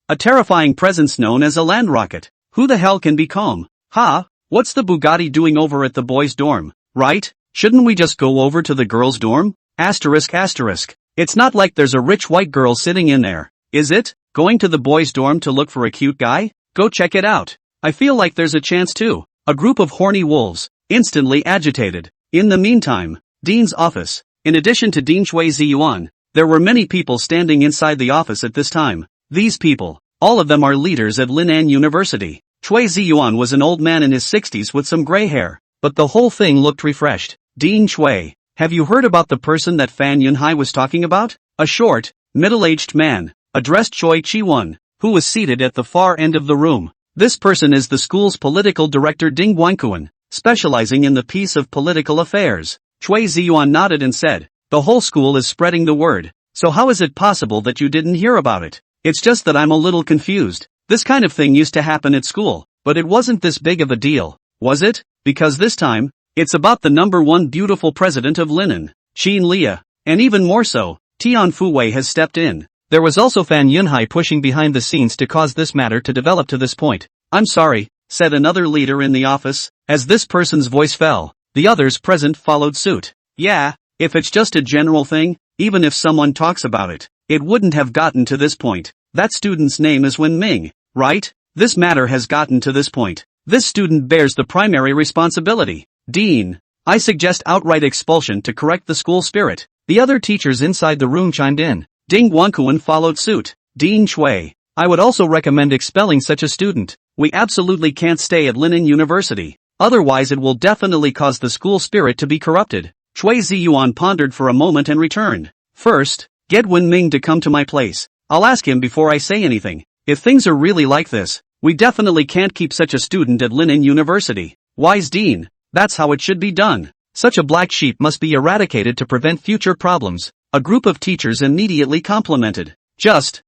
A terrifying presence known as a land rocket. Who the hell can be calm? Ha, what's the Bugatti doing over at the boys' dorm, right? Shouldn't we just go over to the girls' dorm? Asterisk. It's not like there's a rich white girl sitting in there, is it? Going to the boys' dorm to look for a cute guy? Go check it out. I feel like there's a chance too. A group of horny wolves, instantly agitated. In the meantime, Dean's office. In addition to Dean Chui Ziyuan, there were many people standing inside the office at this time. These people, all of them are leaders at Linan University. Chui Ziyuan was an old man in his 60s with some gray hair, but the whole thing looked refreshed. Dean Chui, have you heard about the person that Fan Yunhai was talking about? A short, middle-aged man, addressed Choi Chi-won, who was seated at the far end of the room. This person is the school's political director Ding Guankuan, specializing in the piece of political affairs. Chui Ziyuan nodded and said, the whole school is spreading the word, so how is it possible that you didn't hear about it? It's just that I'm a little confused. This kind of thing used to happen at school, but it wasn't this big of a deal, was it? Because this time, it's about the number one beautiful president of Linan, Qin Lia, and even more so, Tian Fuwei has stepped in. There was also Fan Yunhai pushing behind the scenes to cause this matter to develop to this point. I'm sorry, said another leader in the office. As this person's voice fell, the others present followed suit. Yeah, if it's just a general thing, even if someone talks about it, it wouldn't have gotten to this point. That student's name is Wen Ming, right? This matter has gotten to this point. This student bears the primary responsibility. Dean, I suggest outright expulsion to correct the school spirit. The other teachers inside the room chimed in. Ding Guankuan followed suit. Dean Shui, I would also recommend expelling such a student. We absolutely can't stay at Linen University. Otherwise it will definitely cause the school spirit to be corrupted. Chui Ziyuan pondered for a moment and returned. First, get Wen Ming to come to my place. I'll ask him before I say anything. If things are really like this, we definitely can't keep such a student at Linen University. Wise Dean, that's how it should be done. Such a black sheep must be eradicated to prevent future problems. A group of teachers immediately complimented. Just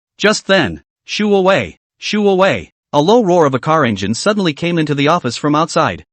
then, shoo away, shoo away. A low roar of a car engine suddenly came into the office from outside.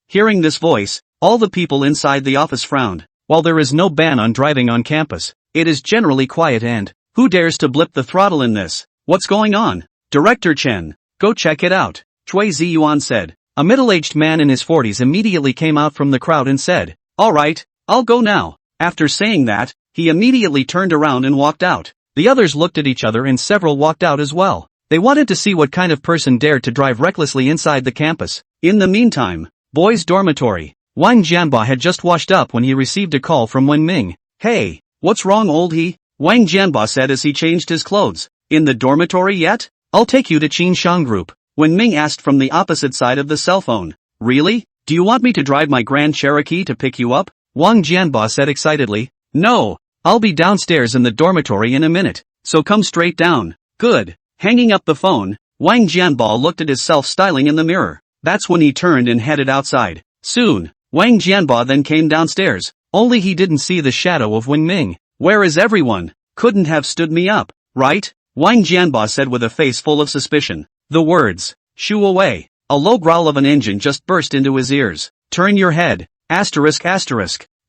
Hearing this voice, all the people inside the office frowned. While there is no ban on driving on campus, it is generally quiet and, who dares to blip the throttle in this? What's going on? Director Chen, go check it out, Chui Ziyuan said. A middle-aged man in his 40s immediately came out from the crowd and said, all right, I'll go now. After saying that, he immediately turned around and walked out. The others looked at each other and several walked out as well. They wanted to see what kind of person dared to drive recklessly inside the campus. In the meantime, boys' dormitory. Wang Jianba had just washed up when he received a call from Wen Ming. Hey, what's wrong old he? Wang Jianba said as he changed his clothes. In the dormitory yet? I'll take you to Qin Group. Wen Ming asked from the opposite side of the cell phone. Really? Do you want me to drive my Grand Cherokee to pick you up? Wang Jianba said excitedly. No, I'll be downstairs in the dormitory in a minute, so come straight down. Good. Hanging up the phone, Wang Jianba looked at himself styling in the mirror. That's when he turned and headed outside. Soon, Wang Jianba then came downstairs, only he didn't see the shadow of Wen Ming. Where is everyone? Couldn't have stood me up, right? Wang Jianba said with a face full of suspicion. The words, shoo away. A low growl of an engine just burst into his ears. Turn your head, asterisk.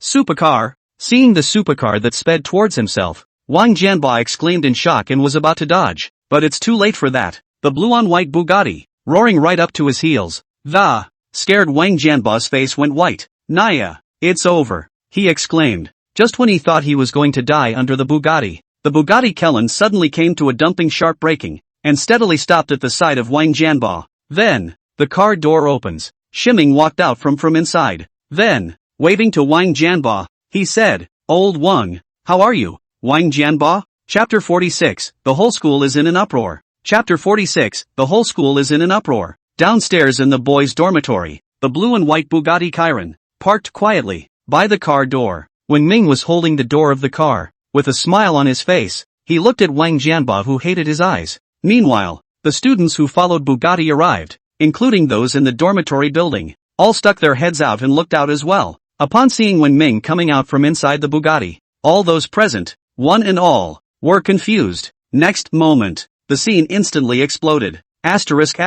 Supercar. Seeing the supercar that sped towards himself, Wang Jianba exclaimed in shock and was about to dodge. But it's too late for that. The blue-on-white Bugatti, roaring right up to his heels. The scared Wang Jianba's face went white. Naya, it's over, he exclaimed. Just when he thought he was going to die under the Bugatti Kellen suddenly came to a dumping sharp braking, and steadily stopped at the side of Wang Jianba. Then, the car door opens. Shiming walked out from inside. Then, waving to Wang Jianba, he said, Old Wang, how are you, Wang Jianba? Chapter 46, the whole school is in an uproar. Chapter 46, the whole school is in an uproar. Downstairs in the boys' dormitory, the blue and white Bugatti Chiron, parked quietly, by the car door. When Ming was holding the door of the car, with a smile on his face, he looked at Wang Jianba who hated his eyes. Meanwhile, the students who followed Bugatti arrived, including those in the dormitory building. All stuck their heads out and looked out as well. Upon seeing Wen Ming coming out from inside the Bugatti, all those present, one and all, were confused. Next moment, the scene instantly exploded. Asterisk.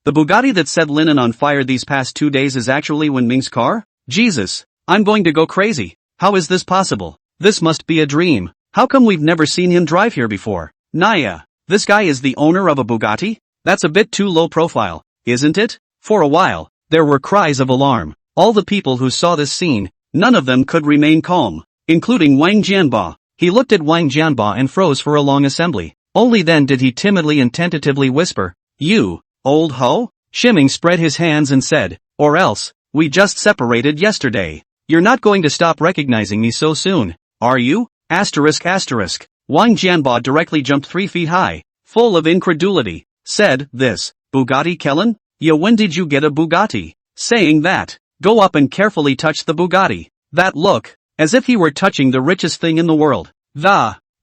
The Bugatti that set Linen on fire these past 2 days is actually Wen Ming's car? Jesus, I'm going to go crazy. How is this possible? This must be a dream. How come we've never seen him drive here before? Naya, this guy is the owner of a Bugatti? That's a bit too low profile, isn't it? For a while, there were cries of alarm. All the people who saw this scene, none of them could remain calm, including Wang Jianba. He looked at Wang Jianba and froze for a long assembly. Only then did he timidly and tentatively whisper, You, old ho? Shiming spread his hands and said, Or else, we just separated yesterday. You're not going to stop recognizing me so soon, are you? Asterisk. Wang Jianba directly jumped 3 feet high, full of incredulity, said, This, Bugatti Kellen? Yeah, when did you get a Bugatti? Saying that, go up and carefully touch the Bugatti. That look, as if he were touching the richest thing in the world.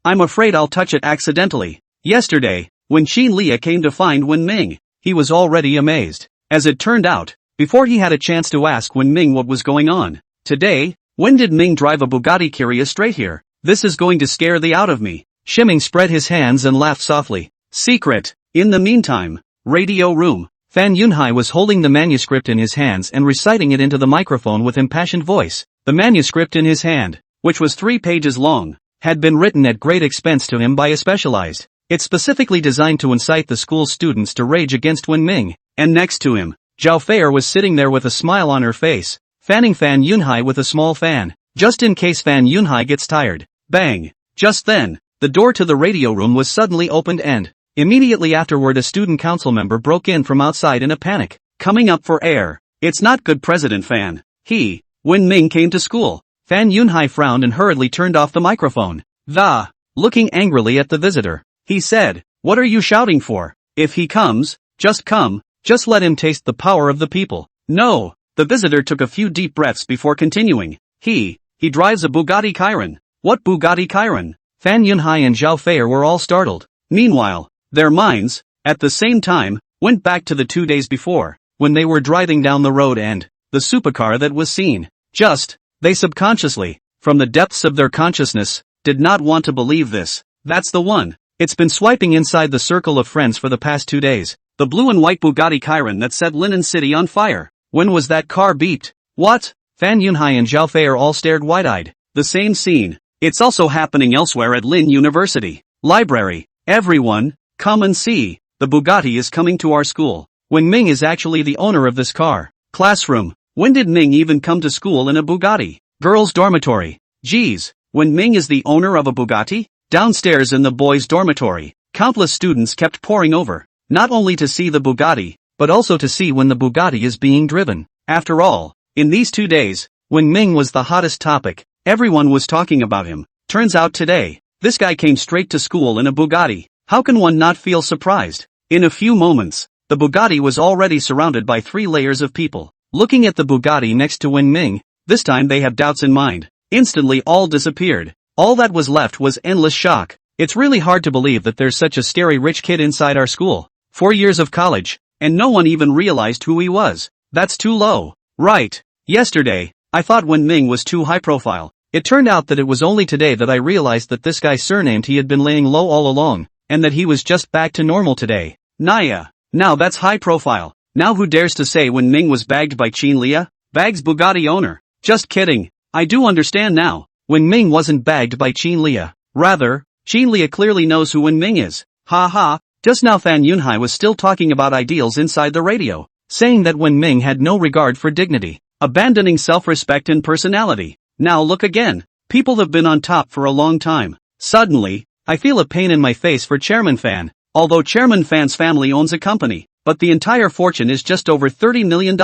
I'm afraid I'll touch it accidentally. Yesterday, when Qin Lia came to find Wen Ming, he was already amazed. As it turned out, before he had a chance to ask Wen Ming what was going on. Today, when did Ming drive a Bugatti Kyria straight here? This is going to scare the out of me. Shiming spread his hands and laughed softly. Secret. In the meantime, radio room. Fan Yunhai was holding the manuscript in his hands and reciting it into the microphone with impassioned voice. The manuscript in his hand, which was 3 pages long, had been written at great expense to him by a specialized It's specifically designed to incite the school's students to rage against Wen Ming. And next to him, Zhao Feier was sitting there with a smile on her face, fanning Fan Yunhai with a small fan, just in case Fan Yunhai gets tired. Bang! Just then, the door to the radio room was suddenly opened and, immediately afterward, a student council member broke in from outside in a panic, coming up for air. It's not good, President Fan. Wen Ming came to school. Fan Yunhai frowned and hurriedly turned off the microphone. Looking angrily at the visitor, he said, "What are you shouting for? If he comes, just come, just let him taste the power of the people." No, the visitor took a few deep breaths before continuing. He drives a Bugatti Chiron. What Bugatti Chiron? Fan Yunhai and Zhao Feier were all startled. Meanwhile, their minds, at the same time, went back to the 2 days before, when they were driving down the road and, the supercar that was seen. They subconsciously, from the depths of their consciousness, did not want to believe this. That's the one. It's been swiping inside the circle of friends for the past 2 days. The blue and white Bugatti Chiron that set Linen City on fire. When was that car beeped? What? Fan Yunhai and Zhao Feier all stared wide-eyed. The same scene. It's also happening elsewhere at Lin University. Library. Everyone, come and see. The Bugatti is coming to our school. Wen Ming is actually the owner of this car. Classroom. When did Ming even come to school in a Bugatti? Girls' dormitory. Geez, Wen Ming is the owner of a Bugatti? Downstairs in the boys' dormitory, countless students kept pouring over, not only to see the Bugatti, but also to see when the Bugatti is being driven. After all, in these 2 days, Wen Ming was the hottest topic. Everyone was talking about him. Turns out today, this guy came straight to school in a Bugatti. How can one not feel surprised? In a few moments, the Bugatti was already surrounded by 3 layers of people. Looking at the Bugatti next to Wen Ming, this time they have doubts in mind. Instantly all disappeared. All that was left was endless shock. It's really hard to believe that there's such a scary rich kid inside our school. 4 years of college, and no one even realized who he was. That's too low. Right. Yesterday, I thought Wen Ming was too high profile. It turned out that it was only today that I realized that this guy surnamed he had been laying low all along, and that he was just back to normal today. Naya. Now that's high profile. Now who dares to say Wen Ming was bagged by Qin Lia? Bag's Bugatti owner. Just kidding. I do understand now. Wen Ming wasn't bagged by Qin Lia. Rather, Qin Lia clearly knows who Wen Ming is. Ha ha. Just now Fan Yunhai was still talking about ideals inside the radio, saying that Wen Ming had no regard for dignity, abandoning self-respect and personality. Now look again. People have been on top for a long time. Suddenly, I feel a pain in my face for Chairman Fan. Although Chairman Fan's family owns a company, but the entire fortune is just over $30 million.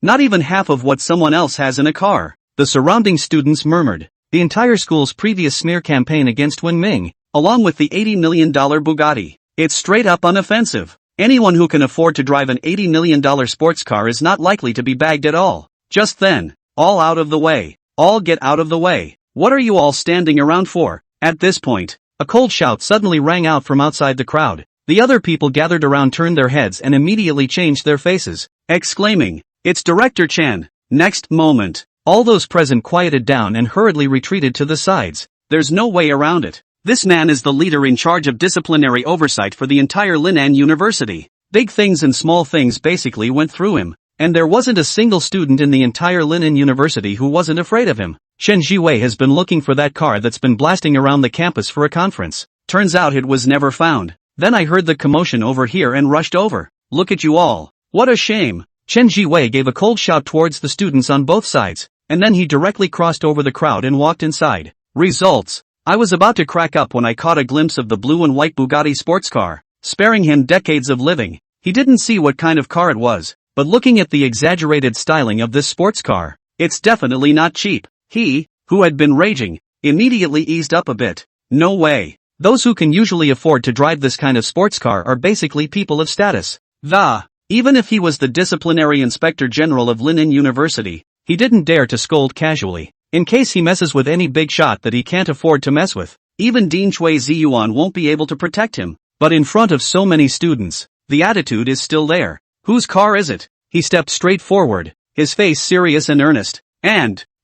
Not even half of what someone else has in a car. The surrounding students murmured. The entire school's previous smear campaign against Wen Ming, along with the $80 million Bugatti. It's straight up unoffensive. Anyone who can afford to drive an $80 million sports car is not likely to be bagged at all. Just then, all out of the way. All get out of the way. What are you all standing around for? At this point, a cold shout suddenly rang out from outside the crowd. The other people gathered around turned their heads and immediately changed their faces, exclaiming, "It's Director Chen." Next moment, all those present quieted down and hurriedly retreated to the sides. There's no way around it. This man is the leader in charge of disciplinary oversight for the entire Linan University. Big things and small things basically went through him, and there wasn't a single student in the entire Linan University who wasn't afraid of him. Chen Jiwei has been looking for that car that's been blasting around the campus for a conference. Turns out it was never found. Then I heard the commotion over here and rushed over. Look at you all. What a shame. Chen Jiwei gave a cold shout towards the students on both sides, and then he directly crossed over the crowd and walked inside. Results. I was about to crack up when I caught a glimpse of the blue and white Bugatti sports car, sparing him decades of living. He didn't see what kind of car it was, but looking at the exaggerated styling of this sports car, it's definitely not cheap. He, who had been raging, immediately eased up a bit. No way. Those who can usually afford to drive this kind of sports car are basically people of status. Even if he was the disciplinary inspector general of Linan University, he didn't dare to scold casually, in case he messes with any big shot that he can't afford to mess with. Even Dean Chui Ziyuan won't be able to protect him. But in front of so many students, the attitude is still there. Whose car is it? He stepped straight forward, his face serious and earnest,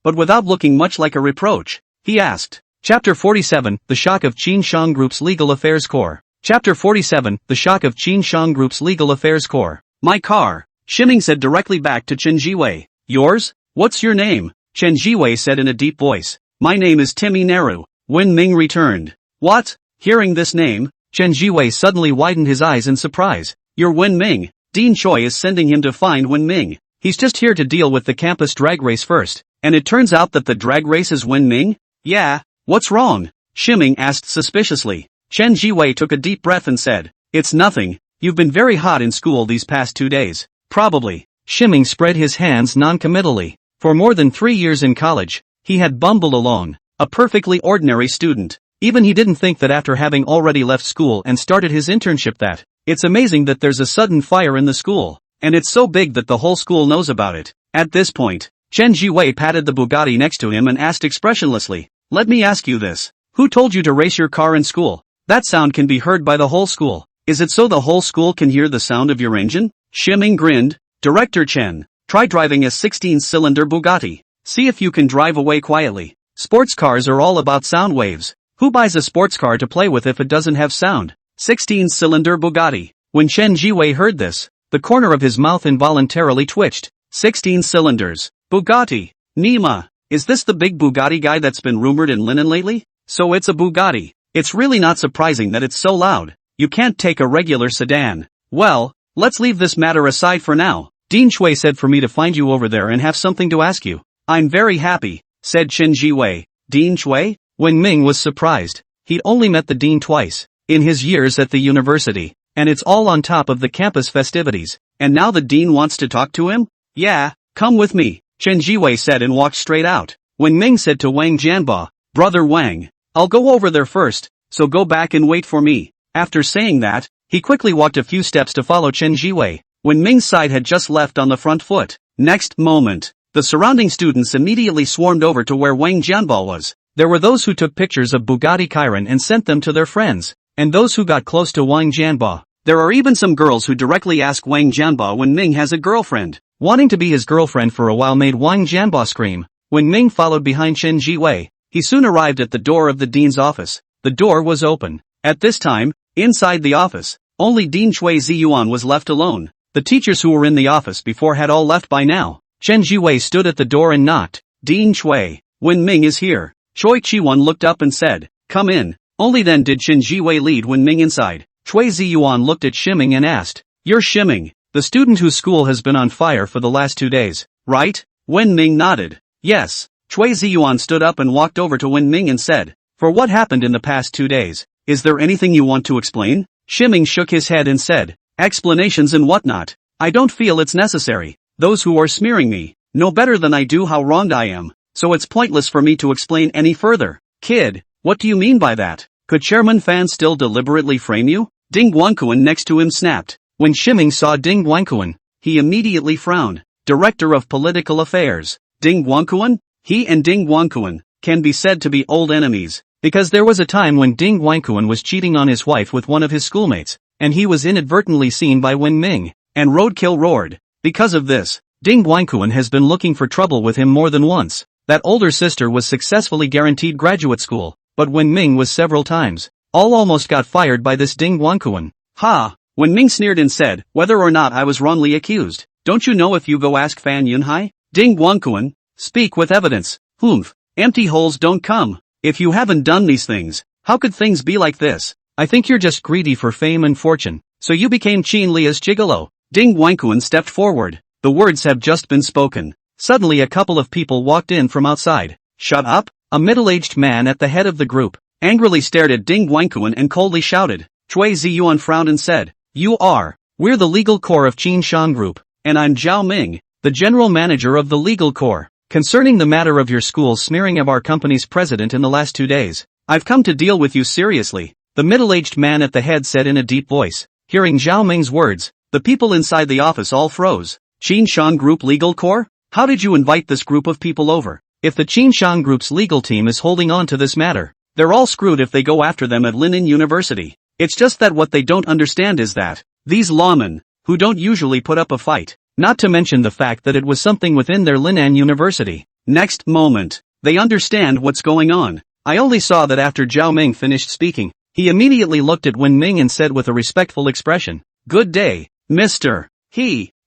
but without looking much like a reproach, he asked. Chapter 47, The Shock of Qin Shang Group's Legal Affairs Corps. Chapter 47, The Shock of Qin Shang Group's Legal Affairs Corps. My car, Shiming said directly back to Chen Jiwei. Yours? What's your name? Chen Jiwei said in a deep voice. My name is Timmy Neru. Wen Ming returned. What? Hearing this name, Chen Jiwei suddenly widened his eyes in surprise. You're Wen Ming. Dean Choi is sending him to find Wen Ming. He's just here to deal with the campus drag race first. And it turns out that the drag race is Wen Ming? Yeah. What's wrong? Shiming asked suspiciously. Chen Jiwei took a deep breath and said, It's nothing. You've been very hot in school these past 2 days. Probably. Shiming spread his hands non-committally. For more than 3 years in college, he had bumbled along. A perfectly ordinary student. Even he didn't think that after having already left school and started his internship that, it's amazing that there's a sudden fire in the school. And it's so big that the whole school knows about it. At this point, Chen Jiwei patted the Bugatti next to him and asked expressionlessly, Let me ask you this. Who told you to race your car in school? That sound can be heard by the whole school. Is it so the whole school can hear the sound of your engine? Shiming grinned. Director Chen, try driving a 16-cylinder Bugatti. See if you can drive away quietly. Sports cars are all about sound waves. Who buys a sports car to play with if it doesn't have sound? 16-cylinder Bugatti. When Chen Jiwei heard this, the corner of his mouth involuntarily twitched. 16 cylinders. Bugatti. Nima. Is this the big Bugatti guy that's been rumored in Linen lately? So it's a Bugatti. It's really not surprising that it's so loud. You can't take a regular sedan. Well, let's leave this matter aside for now. Dean Shui said for me to find you over there and have something to ask you. I'm very happy, said Chen Jiwei. Dean Shui? Wen Ming was surprised. He'd only met the dean twice, in his years at the university, and it's all on top of the campus festivities. And now the dean wants to talk to him? Yeah, come with me, Chen Jiwei said and walked straight out. Wen Ming said to Wang Jianba, Brother Wang, I'll go over there first, so go back and wait for me. After saying that, he quickly walked a few steps to follow Chen Jiwei. Wen Ming's side had just left on the front foot. Next moment, the surrounding students immediately swarmed over to where Wang Jianba was. There were those who took pictures of Bugatti Chiron and sent them to their friends, and those who got close to Wang Jianba. There are even some girls who directly ask Wang Jianba when Ming has a girlfriend. Wanting to be his girlfriend for a while made Wang Jianba scream. When Ming followed behind Chen Jiwei, he soon arrived at the door of the dean's office. The door was open. At this time, inside the office, only Dean Shui Ziyuan was left alone. The teachers who were in the office before had all left by now. Chen Jiwei stood at the door and knocked. Dean Shui, Wen Ming is here. Choi Chi-wan looked up and said, Come in. Only then did Chen Jiwei lead Wen Ming inside. Chui Ziyuan looked at Shiming and asked, You're Shiming, the student whose school has been on fire for the last 2 days, right? Wen Ming nodded. Yes. Chui Ziyuan stood up and walked over to Wen Ming and said, For what happened in the past 2 days, is there anything you want to explain? Shiming shook his head and said, Explanations and whatnot. I don't feel it's necessary. Those who are smearing me know better than I do how wronged I am. So it's pointless for me to explain any further. Kid, what do you mean by that? Could Chairman Fan still deliberately frame you? Ding Guankuan next to him snapped. When Shiming saw Ding Guankuan, he immediately frowned. Director of Political Affairs. Ding Guankuan? He and Ding Guankuan can be said to be old enemies, because there was a time when Ding Guankuan was cheating on his wife with one of his schoolmates, and he was inadvertently seen by Wen Ming, and Roadkill roared. Because of this, Ding Guankuan has been looking for trouble with him more than once. That older sister was successfully guaranteed graduate school, but Wen Ming was several times. All almost got fired by this Ding Guankuan. Ha! Wen Ming sneered and said, Whether or not I was wrongly accused, don't you know if you go ask Fan Yunhai? Ding Guankuan, speak with evidence. Humph, empty holes don't come. If you haven't done these things, how could things be like this? I think you're just greedy for fame and fortune, so you became Qin Lia's gigolo. Ding Guankuan stepped forward. The words have just been spoken. Suddenly a couple of people walked in from outside. Shut up! A middle-aged man at the head of the group angrily stared at Ding Guankuan and coldly shouted. Chui Ziyuan frowned and said, We're the legal core of Qin Shan Group, and I'm Zhao Ming, the general manager of the legal core. Concerning the matter of your school's smearing of our company's president in the last 2 days, I've come to deal with you seriously, the middle-aged man at the head said in a deep voice. Hearing Zhao Ming's words, the people inside the office all froze. Qin Shan Group legal core? How did you invite this group of people over? If the Qin Shan Group's legal team is holding on to this matter, they're all screwed if they go after them at Linen University. It's just that what they don't understand is that these lawmen, who don't usually put up a fight, not to mention the fact that it was something within their Linen University. Next moment, they understand what's going on. I only saw that after Zhao Ming finished speaking, he immediately looked at Wen Ming and said with a respectful expression, Good day, Mr.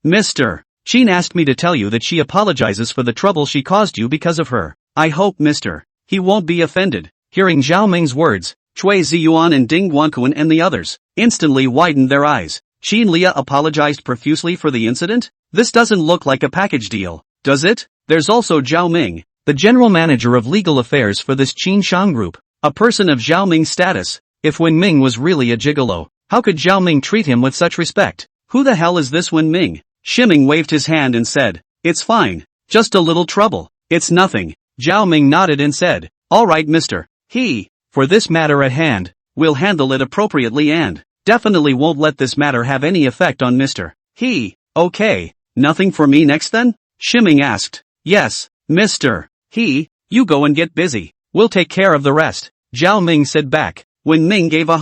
Mr. Qin asked me to tell you that she apologizes for the trouble she caused you because of her. I hope Mr. He won't be offended. Hearing Zhao Ming's words, Chui Ziyuan and Ding Guanquan and the others instantly widened their eyes. Qin Lia apologized profusely for the incident? This doesn't look like a package deal, does it? There's also Zhao Ming, the general manager of legal affairs for this Qin Shang group, a person of Zhao Ming's status. If Wen Ming was really a gigolo, how could Zhao Ming treat him with such respect? Who the hell is this Wen Ming? Shiming waved his hand and said, "It's fine. Just a little trouble. It's nothing." Zhao Ming nodded and said, "All right, mister. For this matter at hand, we'll handle it appropriately and definitely won't let this matter have any effect on Mr. Okay, nothing for me next then?" Shiming asked. "Yes, Mr. You go and get busy. We'll take care of the rest," Zhao Ming said back. When Ming gave a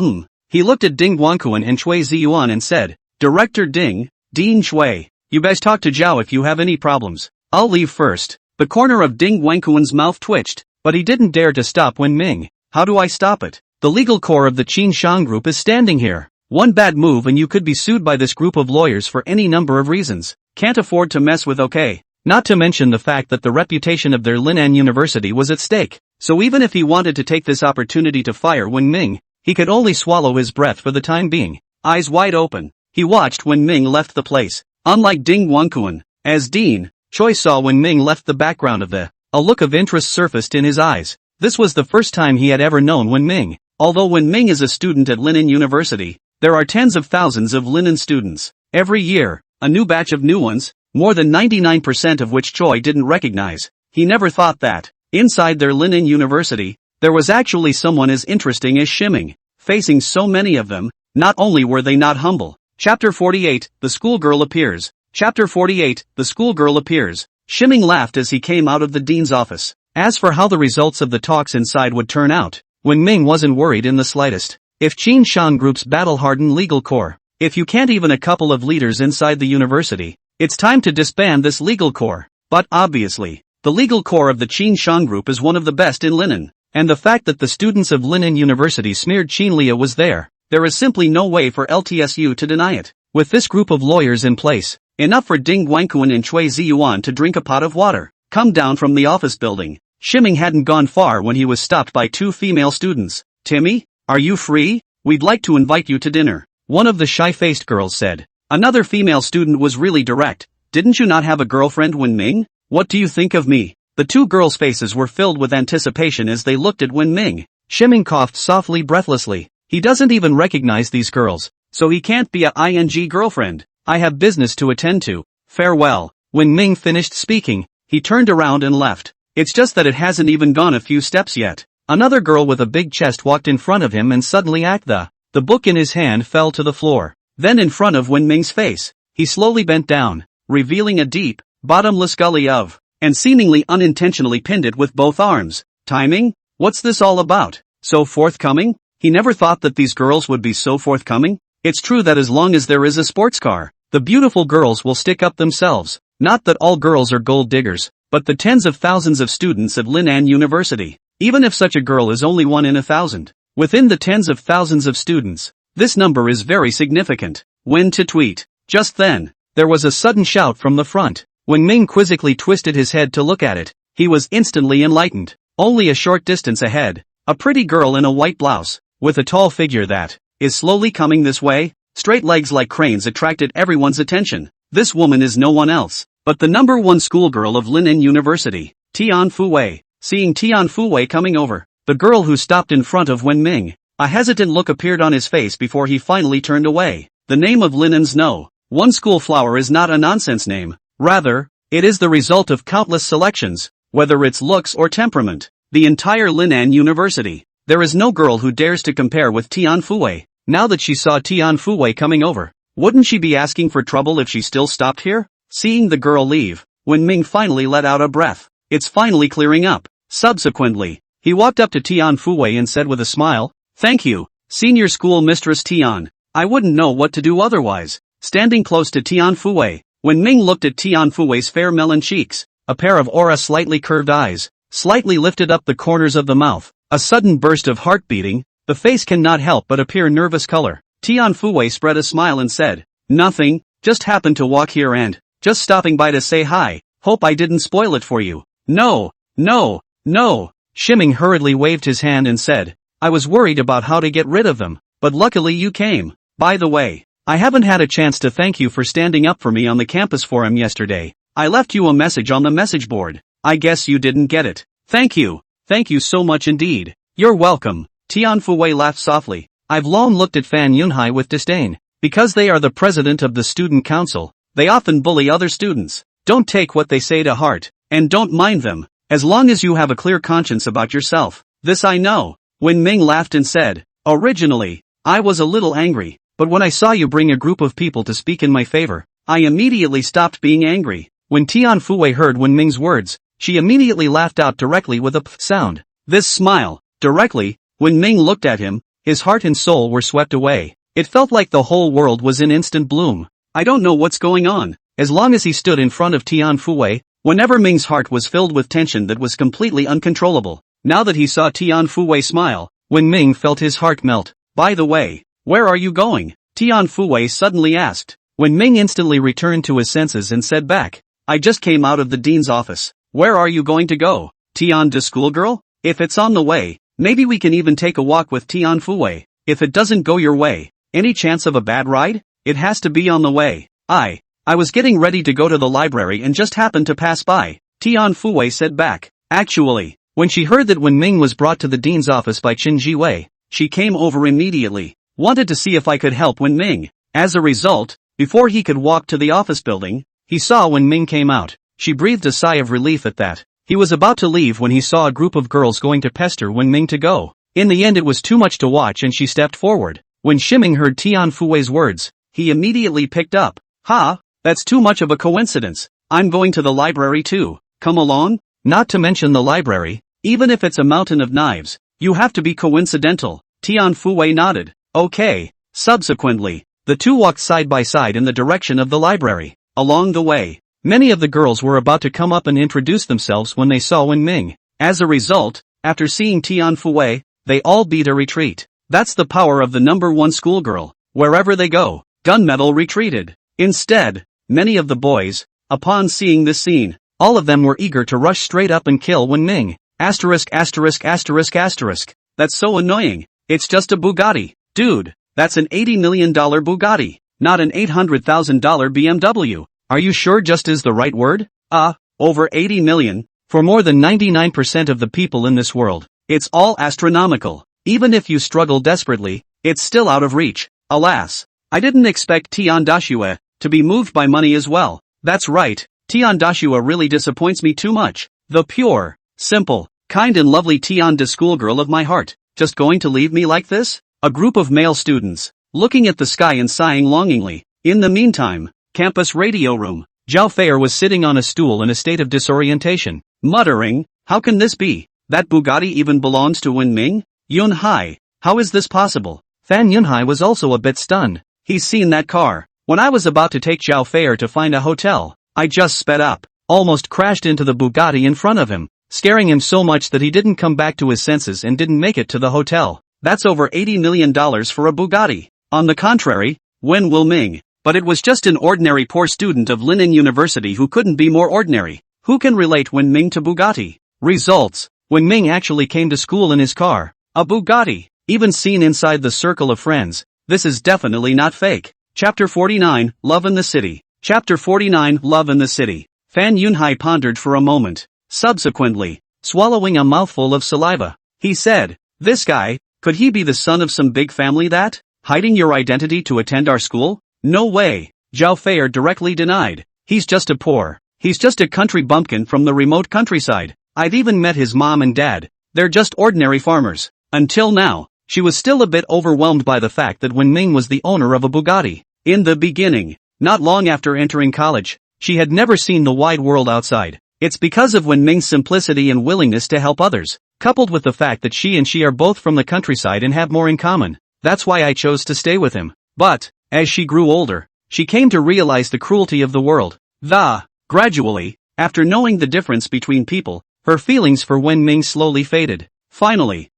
he looked at Ding Guanquan and Chui Ziyuan and said, "Director Ding, Dean Chui, you best talk to Zhao if you have any problems. I'll leave first." The corner of Ding Guanquan's mouth twitched, but he didn't dare to stop Wen Ming. "How do I stop it? The legal core of the Qin Shang group is standing here. One bad move and you could be sued by this group of lawyers for any number of reasons. Can't afford to mess with okay. Not to mention the fact that the reputation of their Lin'an University was at stake. So even if he wanted to take this opportunity to fire Wen Ming, he could only swallow his breath for the time being." Eyes wide open, he watched when Ming left the place. Unlike Ding Guanquan, as Dean Choi saw when Ming left the background of a look of interest surfaced in his eyes. This was the first time he had ever known Wen Ming. Although Wen Ming is a student at Lin'an University, there are tens of thousands of Lin'an students. Every year, a new batch of new ones, more than 99% of which Choi didn't recognize. He never thought that, inside their Lin'an University, there was actually someone as interesting as Shiming. Facing so many of them, not only were they not humble. Chapter 48, The Schoolgirl Appears. Chapter 48, The Schoolgirl Appears. Shiming laughed as he came out of the dean's office. As for how the results of the talks inside would turn out, Wen Ming wasn't worried in the slightest. If Qin Shang Group's battle-hardened legal core, if you can't even a couple of leaders inside the university, it's time to disband this legal core. But obviously, the legal core of the Qin Shang Group is one of the best in Lin'an, and the fact that the students of Lin'an University smeared Qin Lia was there is simply no way for LTSU to deny it. With this group of lawyers in place, enough for Ding Guanquan and Chui Ziyuan to drink a pot of water. Come down from the office building. Shiming hadn't gone far when he was stopped by two female students. "Timmy, are you free? We'd like to invite you to dinner," one of the shy-faced girls said. Another female student was really direct. "Didn't you not have a girlfriend, Wen Ming? What do you think of me?" The two girls' faces were filled with anticipation as they looked at Wen Ming. Shiming coughed softly, breathlessly. He doesn't even recognize these girls, so he can't be a ing girlfriend. "I have business to attend to. Farewell." When Ming finished speaking, he turned around and left. It's just that it hasn't even gone a few steps yet. Another girl with a big chest walked in front of him and suddenly the book in his hand fell to the floor. Then in front of Wen Ming's face, he slowly bent down, revealing a deep, bottomless gully and seemingly unintentionally pinned it with both arms. Timing? What's this all about? So forthcoming? He never thought that these girls would be so forthcoming. It's true that as long as there is a sports car, the beautiful girls will stick up themselves. Not that all girls are gold diggers, but the tens of thousands of students at Lin'an University. Even if such a girl is only 1 in 1,000, within the tens of thousands of students, this number is very significant. When to tweet. Just then, there was a sudden shout from the front. When Ming quizzically twisted his head to look at it, he was instantly enlightened. Only a short distance ahead, a pretty girl in a white blouse, with a tall figure that is slowly coming this way. Straight legs like cranes attracted everyone's attention. This woman is no one else but the number one schoolgirl of Lin'an University, Tian Fuwei. Seeing Tian Fuwei coming over, the girl who stopped in front of Wen Ming, a hesitant look appeared on his face before he finally turned away. The name of Lin'an's one school flower is not a nonsense name. Rather, it is the result of countless selections, whether it's looks or temperament. The entire Lin'an University, there is no girl who dares to compare with Tian Fuwei. Now that she saw Tian Fuwei coming over, wouldn't she be asking for trouble if she still stopped here? Seeing the girl leave, Wen Ming finally let out a breath. It's finally clearing up. Subsequently, he walked up to Tian Fuwei and said with a smile, "Thank you, Senior School Mistress Tian. I wouldn't know what to do otherwise." Standing close to Tian Fuwei, Wen Ming looked at Tian Fuwei's fair melon cheeks, a pair of aura slightly curved eyes, slightly lifted up the corners of the mouth, a sudden burst of heart beating. The face cannot help but appear nervous color. Tian Fuwei spread a smile and said, "Nothing, just happened to walk here and just stopping by to say hi. Hope I didn't spoil it for you." No. Shiming hurriedly waved his hand and said, I was worried about how to get rid of them, but luckily you came. By the way, I haven't had a chance to thank you for standing up for me on the campus forum yesterday. I left you a message on the message board. I guess you didn't get it. Thank you so much indeed. You're welcome. Tian Fuwei laughed softly. I've long looked at Fan Yunhai with disdain. Because they are the president of the student council, they often bully other students. Don't take what they say to heart, and don't mind them, as long as you have a clear conscience about yourself. This I know. Wen Ming laughed and said, originally, I was a little angry, but when I saw you bring a group of people to speak in my favor, I immediately stopped being angry. When Tian Fuwei heard Wen Ming's words, she immediately laughed out directly with a p sound. This smile, directly, when Ming looked at him, his heart and soul were swept away. It felt like the whole world was in instant bloom. I don't know what's going on. As long as he stood in front of Tian Fuwei, whenever Ming's heart was filled with tension that was completely uncontrollable. Now that he saw Tian Fuwei smile, Wen Ming felt his heart melt. By the way, where are you going? Tian Fuwei suddenly asked. Wen Ming instantly returned to his senses and said back, I just came out of the dean's office. Where are you going to go? Tian to schoolgirl? If it's on the way, maybe we can even take a walk with Tian Fuwei. If it doesn't go your way, any chance of a bad ride? It has to be on the way. I was getting ready to go to the library and just happened to pass by. Tian Fuwei said back. Actually, when she heard that Wen Ming was brought to the dean's office by Qin Jiwei, she came over immediately, wanted to see if I could help Wen Ming. As a result, before he could walk to the office building, he saw Wen Ming came out. She breathed a sigh of relief at that. He was about to leave when he saw a group of girls going to pester Wen Ming to go. In the end it was too much to watch and she stepped forward. When Shiming heard Tian Fuwei's words, he immediately picked up. Ha, that's too much of a coincidence. I'm going to the library too. Come along? Not to mention the library, even if it's a mountain of knives, you have to be coincidental. Tian Fuwei nodded. Okay. Subsequently, the two walked side by side in the direction of the library. Along the way, many of the girls were about to come up and introduce themselves when they saw Wen Ming. As a result, after seeing Tian Fuwei, they all beat a retreat. That's the power of the #1 schoolgirl. Wherever they go, Gunmetal retreated. Instead, many of the boys, upon seeing this scene, all of them were eager to rush straight up and kill Wen Ming. Asterisk. That's so annoying. It's just a Bugatti. Dude, that's an $80 million Bugatti, not an $800,000 BMW. Are you sure just is the right word? Over 80 million. For more than 99% of the people in this world, it's all astronomical. Even if you struggle desperately, it's still out of reach. Alas, I didn't expect Tian Dashue to be moved by money as well. That's right, Tian Dashue really disappoints me too much. The pure, simple, kind and lovely Tian de schoolgirl of my heart, just going to leave me like this? A group of male students, looking at the sky and sighing longingly. In the meantime, campus radio room, Zhao Feier was sitting on a stool in a state of disorientation, muttering, how can this be? That Bugatti even belongs to Wen Ming? Yunhai, how is this possible? Fan Yunhai was also a bit stunned. He's seen that car. When I was about to take Zhao Feier to find a hotel, I just sped up, almost crashed into the Bugatti in front of him, scaring him so much that he didn't come back to his senses and didn't make it to the hotel. That's over $80 million for a Bugatti. On the contrary, Wen Ming. But it was just an ordinary poor student of Linen University who couldn't be more ordinary. Who can relate Wen Ming to Bugatti? Results. Wen Ming actually came to school in his car. A Bugatti, even seen inside the circle of friends. This is definitely not fake. Chapter 49, Love in the City. Chapter 49, Love in the City. Fan Yunhai pondered for a moment. Subsequently, swallowing a mouthful of saliva, he said, this guy, could he be the son of some big family that, hiding your identity to attend our school? No way. Zhao Feier directly denied. He's just a country bumpkin from the remote countryside. I've even met his mom and dad. They're just ordinary farmers. Until now, she was still a bit overwhelmed by the fact that Wen Ming was the owner of a Bugatti. In the beginning, not long after entering college, she had never seen the wide world outside. It's because of Wen Ming's simplicity and willingness to help others, coupled with the fact that she are both from the countryside and have more in common. That's why I chose to stay with him. But, as she grew older, she came to realize the cruelty of the world. Gradually, after knowing the difference between people, her feelings for Wen Ming slowly faded. Finally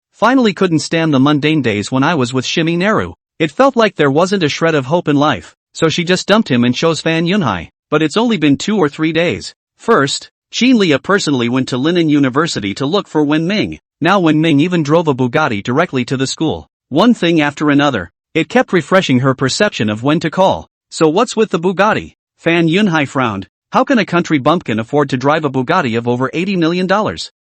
couldn't stand the mundane days when I was with Shimi Neru. It felt like there wasn't a shred of hope in life, so she just dumped him and chose Fan Yunhai. But it's only been 2 or 3 days. First, Qin Lia personally went to Linen University to look for Wen Ming. Now Wenming even drove a Bugatti directly to the school. One thing after another. It kept refreshing her perception of when to call. So what's with the Bugatti? Fan Yunhai frowned. How can a country bumpkin afford to drive a Bugatti of over $80 million?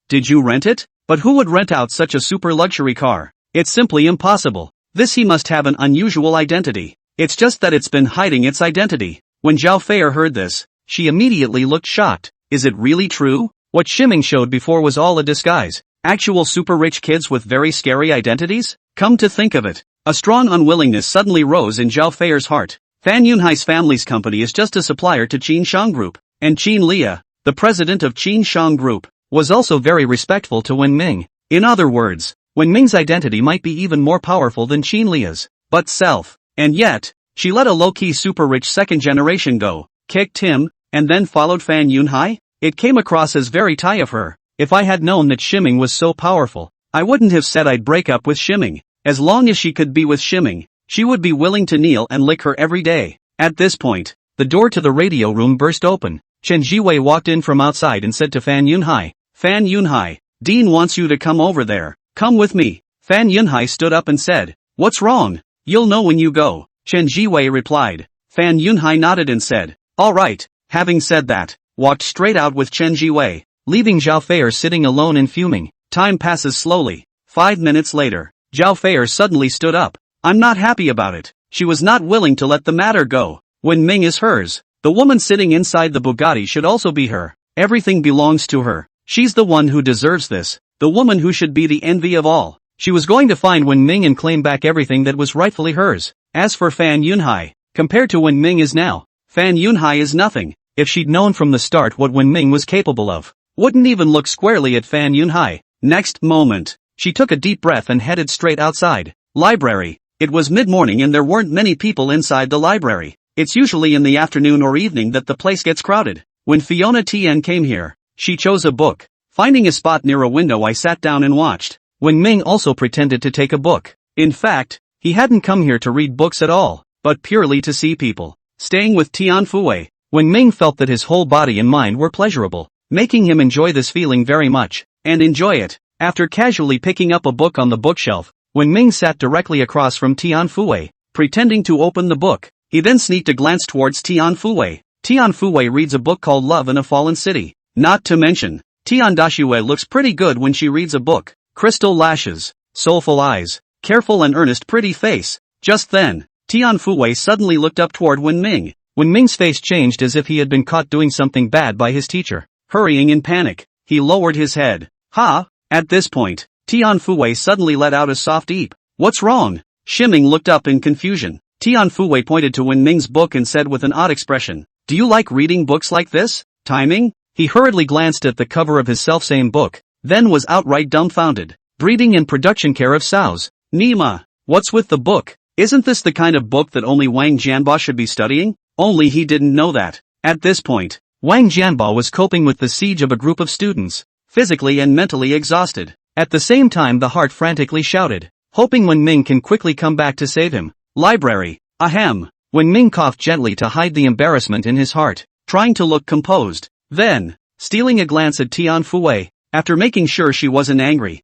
Did you rent it? But who would rent out such a super luxury car? It's simply impossible. He must have an unusual identity. It's just that it's been hiding its identity. When Zhao Feier heard this, she immediately looked shocked. Is it really true? What Shiming showed before was all a disguise. Actual super rich kids with very scary identities? Come to think of it, a strong unwillingness suddenly rose in Zhao Feier's heart. Fan Yunhai's family's company is just a supplier to Qin Shang Group, and Qin Lia, the president of Qin Shang Group, was also very respectful to Wenming. In other words, Wenming's identity might be even more powerful than Qin Lia's, but self. And yet, she let a low-key super-rich second generation go, kicked him, and then followed Fan Yunhai? It came across as very tight of her. If I had known that Shiming was so powerful, I wouldn't have said I'd break up with Shiming. As long as she could be with Shiming, she would be willing to kneel and lick her every day. At this point, the door to the radio room burst open. Chen Jiwei walked in from outside and said to Fan Yunhai, Fan Yunhai, Dean wants you to come over there. Come with me. Fan Yunhai stood up and said, what's wrong? You'll know when you go. Chen Jiwei replied. Fan Yunhai nodded and said, all right. Having said that, walked straight out with Chen Jiwei, leaving Zhao Feier sitting alone and fuming. Time passes slowly. 5 minutes later, Zhao Feier suddenly stood up. I'm not happy about it. She was not willing to let the matter go. Wenming is hers. The woman sitting inside the Bugatti should also be her. Everything belongs to her. She's the one who deserves this. The woman who should be the envy of all. She was going to find Wenming and claim back everything that was rightfully hers. As for Fan Yunhai, compared to Wenming is now, Fan Yunhai is nothing. If she'd known from the start what Wenming was capable of, wouldn't even look squarely at Fan Yunhai. Next moment, she took a deep breath and headed straight outside. Library. It was mid-morning and there weren't many people inside the library. It's usually in the afternoon or evening that the place gets crowded. When Fiona Tien came here, she chose a book. Finding a spot near a window, I sat down and watched. Wenming also pretended to take a book. In fact, he hadn't come here to read books at all, but purely to see people. Staying with Tian Fui, Wenming felt that his whole body and mind were pleasurable, making him enjoy this feeling very much, and enjoy it. After casually picking up a book on the bookshelf, Wenming sat directly across from Tian Fui, pretending to open the book. He then sneaked a glance towards Tian Fui. Tian Fui reads a book called Love in a Fallen City. Not to mention, Tian Dashue looks pretty good when she reads a book. Crystal lashes, soulful eyes, careful and earnest pretty face. Just then, Tian Fui suddenly looked up toward Wenming. Wenming's face changed as if he had been caught doing something bad by his teacher. Hurrying in panic, he lowered his head. Ha! At this point, Tian Fui suddenly let out a soft eep. What's wrong? Shiming looked up in confusion. Tian Fui pointed to Wenming's book and said with an odd expression, do you like reading books like this? Timing? He hurriedly glanced at the cover of his self-same book, then was outright dumbfounded. Breeding and production care of sows. Nima, what's with the book? Isn't this the kind of book that only Wang Jianba should be studying? Only he didn't know that. At this point, Wang Jianba was coping with the siege of a group of students, physically and mentally exhausted. At the same time the heart frantically shouted, hoping Wenming can quickly come back to save him. Library. Ahem. Wenming coughed gently to hide the embarrassment in his heart, trying to look composed. Then, stealing a glance at Tian Fui, after making sure she wasn't angry,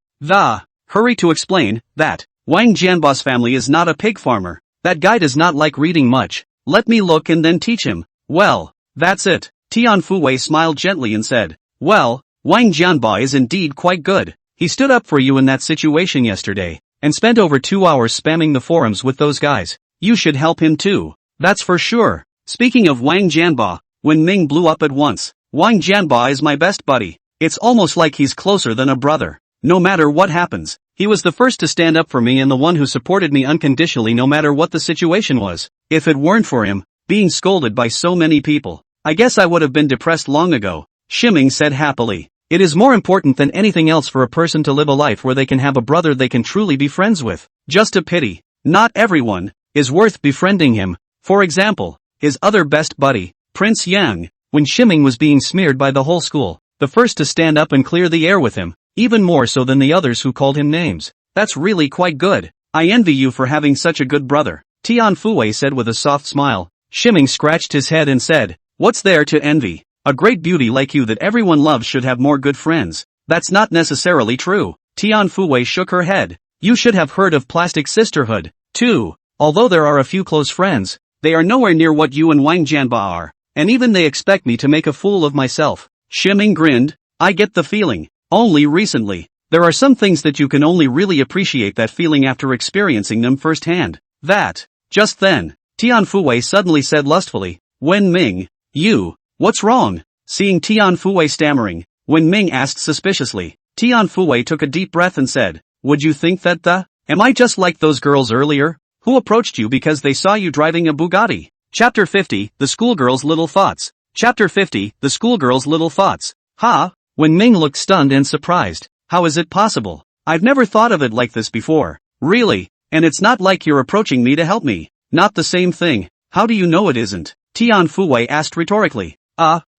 hurry to explain that Wang Jianba's family is not a pig farmer. That guy does not like reading much. Let me look and then teach him. Well, that's it. Tian Fui smiled gently and said, well, Wang Jianba is indeed quite good. He stood up for you in that situation yesterday, and spent over 2 hours spamming the forums with those guys. You should help him too. That's for sure. Speaking of Wang Jianba, Wenming blew up at once. Wang Jianba is my best buddy. It's almost like he's closer than a brother. No matter what happens, he was the first to stand up for me and the one who supported me unconditionally no matter what the situation was. If it weren't for him, being scolded by so many people, I guess I would have been depressed long ago. Shiming said happily. It is more important than anything else for a person to live a life where they can have a brother they can truly be friends with. Just a pity. Not everyone is worth befriending him. For example, his other best buddy, Prince Yang, when Shiming was being smeared by the whole school, the first to stand up and clear the air with him, even more so than the others who called him names. That's really quite good. I envy you for having such a good brother, Tian Fui said with a soft smile. Shiming scratched his head and said, what's there to envy? A great beauty like you that everyone loves should have more good friends. That's not necessarily true. Tian Fuwei shook her head. You should have heard of plastic sisterhood, too. Although there are a few close friends, they are nowhere near what you and Wang Jianba are, and even they expect me to make a fool of myself. Shiming grinned. I get the feeling. Only recently. There are some things that you can only really appreciate that feeling after experiencing them firsthand. That. Just then, Tian Fuwei suddenly said lustfully, Wen Ming, you, what's wrong? Seeing Tian Fuwei stammering, Wen Ming asked suspiciously. Tian Fuwei took a deep breath and said, would you think that am I just like those girls earlier, who approached you because they saw you driving a Bugatti? Chapter 50, The Schoolgirl's Little Thoughts. Chapter 50, The Schoolgirl's Little Thoughts. Ha? Wen Ming looked stunned and surprised. How is it possible? I've never thought of it like this before. Really? And it's not like you're approaching me to help me. Not the same thing. How do you know it isn't? Tian Fuwei asked rhetorically.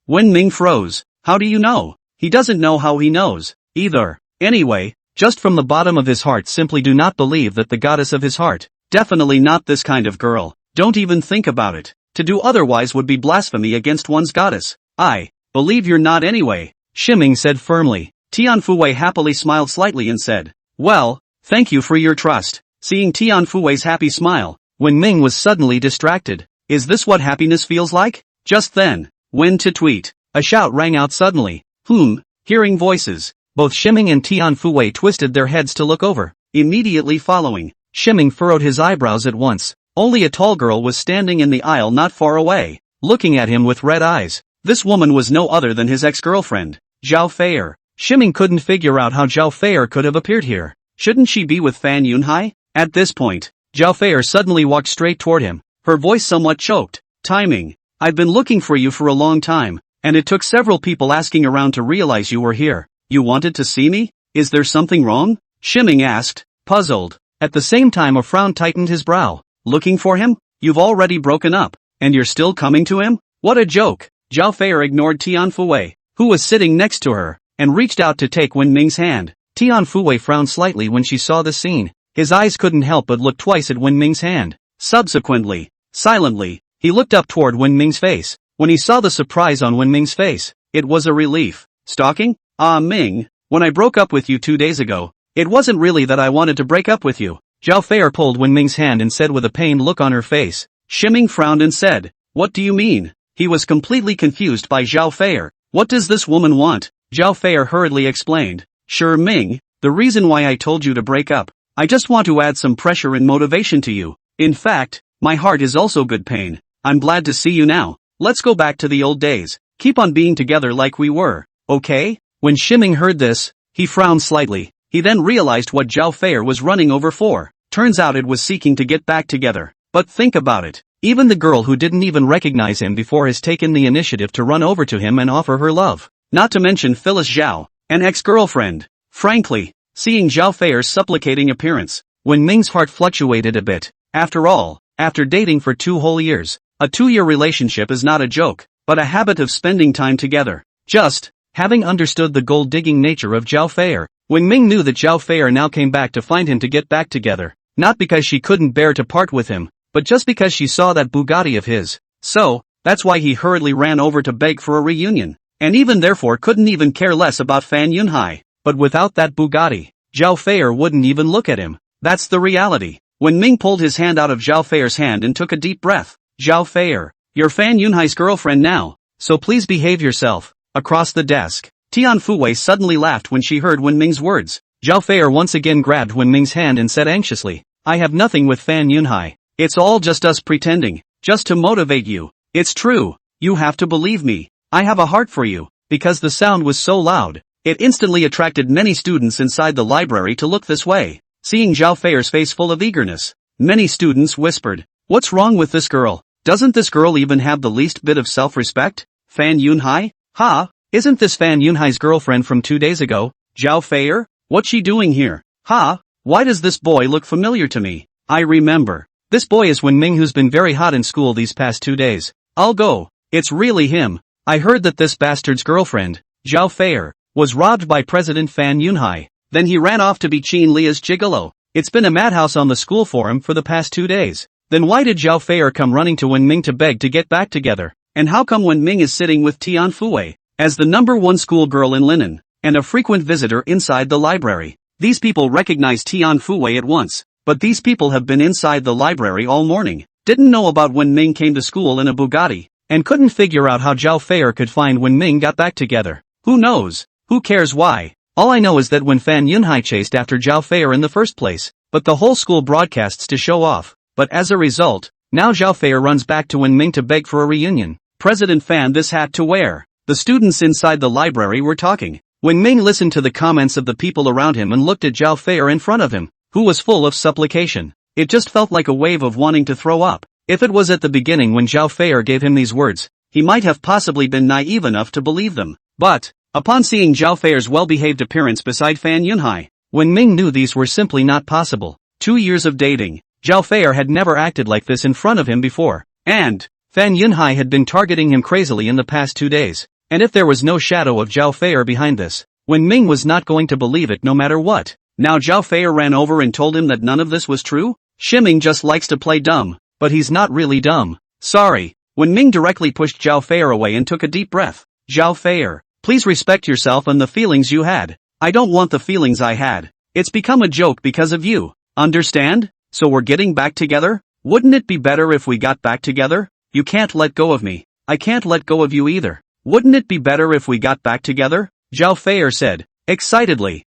Wen Ming froze. How do you know? He doesn't know how he knows, either. Anyway, just from the bottom of his heart simply do not believe that the goddess of his heart. Definitely not this kind of girl. Don't even think about it. To do otherwise would be blasphemy against one's goddess. I believe you're not anyway, Shiming said firmly. Tian Fuwei happily smiled slightly and said, well, thank you for your trust. Seeing Tian Fuwei's happy smile, Wen Ming was suddenly distracted. Is this what happiness feels like? Just then, when to tweet, a shout rang out suddenly. Hearing voices, both Shiming and Tian Fuwei twisted their heads to look over. Immediately following, Shiming furrowed his eyebrows at once. Only a tall girl was standing in the aisle not far away, looking at him with red eyes. This woman was no other than his ex-girlfriend, Zhao Feier. Shiming couldn't figure out how Zhao Feier could have appeared here. Shouldn't she be with Fan Yunhai? At this point, Zhao Feier suddenly walked straight toward him, her voice somewhat choked. Timing. I've been looking for you for a long time, and it took several people asking around to realize you were here. You wanted to see me? Is there something wrong? Shiming asked, puzzled. At the same time a frown tightened his brow. Looking for him? You've already broken up, and you're still coming to him? What a joke. Zhao Feier ignored Tian Fuwei, who was sitting next to her, and reached out to take Wen Ming's hand. Tian Fuwei frowned slightly when she saw the scene. His eyes couldn't help but look twice at Wen Ming's hand. Subsequently, silently, he looked up toward Wen Ming's face. When he saw the surprise on Wen Ming's face, it was a relief. Stalking? Ming, when I broke up with you 2 days ago, it wasn't really that I wanted to break up with you. Zhao Feier pulled Wen Ming's hand and said with a pained look on her face. Shiming frowned and said, what do you mean? He was completely confused by Zhao Feier. What does this woman want? Zhao Feier hurriedly explained. Sure Ming, the reason why I told you to break up, I just want to add some pressure and motivation to you. In fact, my heart is also good pain. I'm glad to see you now. Let's go back to the old days. Keep on being together like we were, okay? When Shiming heard this, he frowned slightly. He then realized what Zhao Feier was running over for. Turns out it was seeking to get back together. But think about it. Even the girl who didn't even recognize him before has taken the initiative to run over to him and offer her love. Not to mention Phyllis Zhao, an ex-girlfriend. Frankly, seeing Zhao Feier's supplicating appearance, Wen Ming's heart fluctuated a bit. After all, after dating for 2 whole years, a 2-year relationship is not a joke, but a habit of spending time together. Just, having understood the gold-digging nature of Zhao Feier, Wen Ming knew that Zhao Feier now came back to find him to get back together. Not because she couldn't bear to part with him, but just because she saw that Bugatti of his. So, that's why he hurriedly ran over to beg for a reunion, and even therefore couldn't even care less about Fan Yunhai. But without that Bugatti, Zhao Feier wouldn't even look at him. That's the reality. When Ming pulled his hand out of Zhao Feier's hand and took a deep breath. Zhao Feier, you're Fan Yunhai's girlfriend now, so please behave yourself. Across the desk, Tian Fuwei suddenly laughed when she heard Wen Ming's words. Zhao Feier once again grabbed Wen Ming's hand and said anxiously, I have nothing with Fan Yunhai. It's all just us pretending, just to motivate you. It's true, you have to believe me. I have a heart for you. Because the sound was so loud, it instantly attracted many students inside the library to look this way. Seeing Zhao Feier's face full of eagerness, many students whispered, what's wrong with this girl? Doesn't this girl even have the least bit of self-respect? Fan Yunhai? Ha? Isn't this Fan Yunhai's girlfriend from 2 days ago? Zhao Feier? What's she doing here? Ha? Why does this boy look familiar to me? I remember. This boy is Wen Ming who's been very hot in school these past 2 days. I'll go. It's really him. I heard that this bastard's girlfriend, Zhao Feier, was robbed by President Fan Yunhai. Then he ran off to be Qin Lia's gigolo. It's been a madhouse on the school forum for the past 2 days. Then why did Zhao Feier come running to Wen Ming to beg to get back together? And how come Wen Ming is sitting with Tian Fuwei, as the #1 schoolgirl in linen, and a frequent visitor inside the library? These people recognized Tian Fuwei at once, but these people have been inside the library all morning, didn't know about when Ming came to school in a Bugatti, and couldn't figure out how Zhao Feier could find when Ming got back together. Who knows? Who cares why? All I know is that when Fan Yunhai chased after Zhao Feier in the first place, but the whole school broadcasts to show off, but as a result, now Zhao Feier runs back to Wen Ming to beg for a reunion. President Fan this hat to wear. The students inside the library were talking. Wen Ming listened to the comments of the people around him and looked at Zhao Feier in front of him, who was full of supplication. It just felt like a wave of wanting to throw up. If it was at the beginning when Zhao Feier gave him these words, he might have possibly been naive enough to believe them. But, upon seeing Zhao Feier's well-behaved appearance beside Fan Yunhai, Wen Ming knew these were simply not possible. 2 years of dating, Zhao Feier had never acted like this in front of him before, and Fan Yunhai had been targeting him crazily in the past 2 days. And if there was no shadow of Zhao Feier behind this, Wen Ming was not going to believe it no matter what. Now Zhao Feier ran over and told him that none of this was true? Shiming just likes to play dumb, but he's not really dumb. Sorry. Wen Ming directly pushed Zhao Feier away and took a deep breath. Zhao Feier, please respect yourself and the feelings you had. I don't want the feelings I had. It's become a joke because of you. Understand? So we're getting back together? Wouldn't it be better if we got back together? You can't let go of me. I can't let go of you either. Wouldn't it be better if we got back together? Zhao Feier said, excitedly.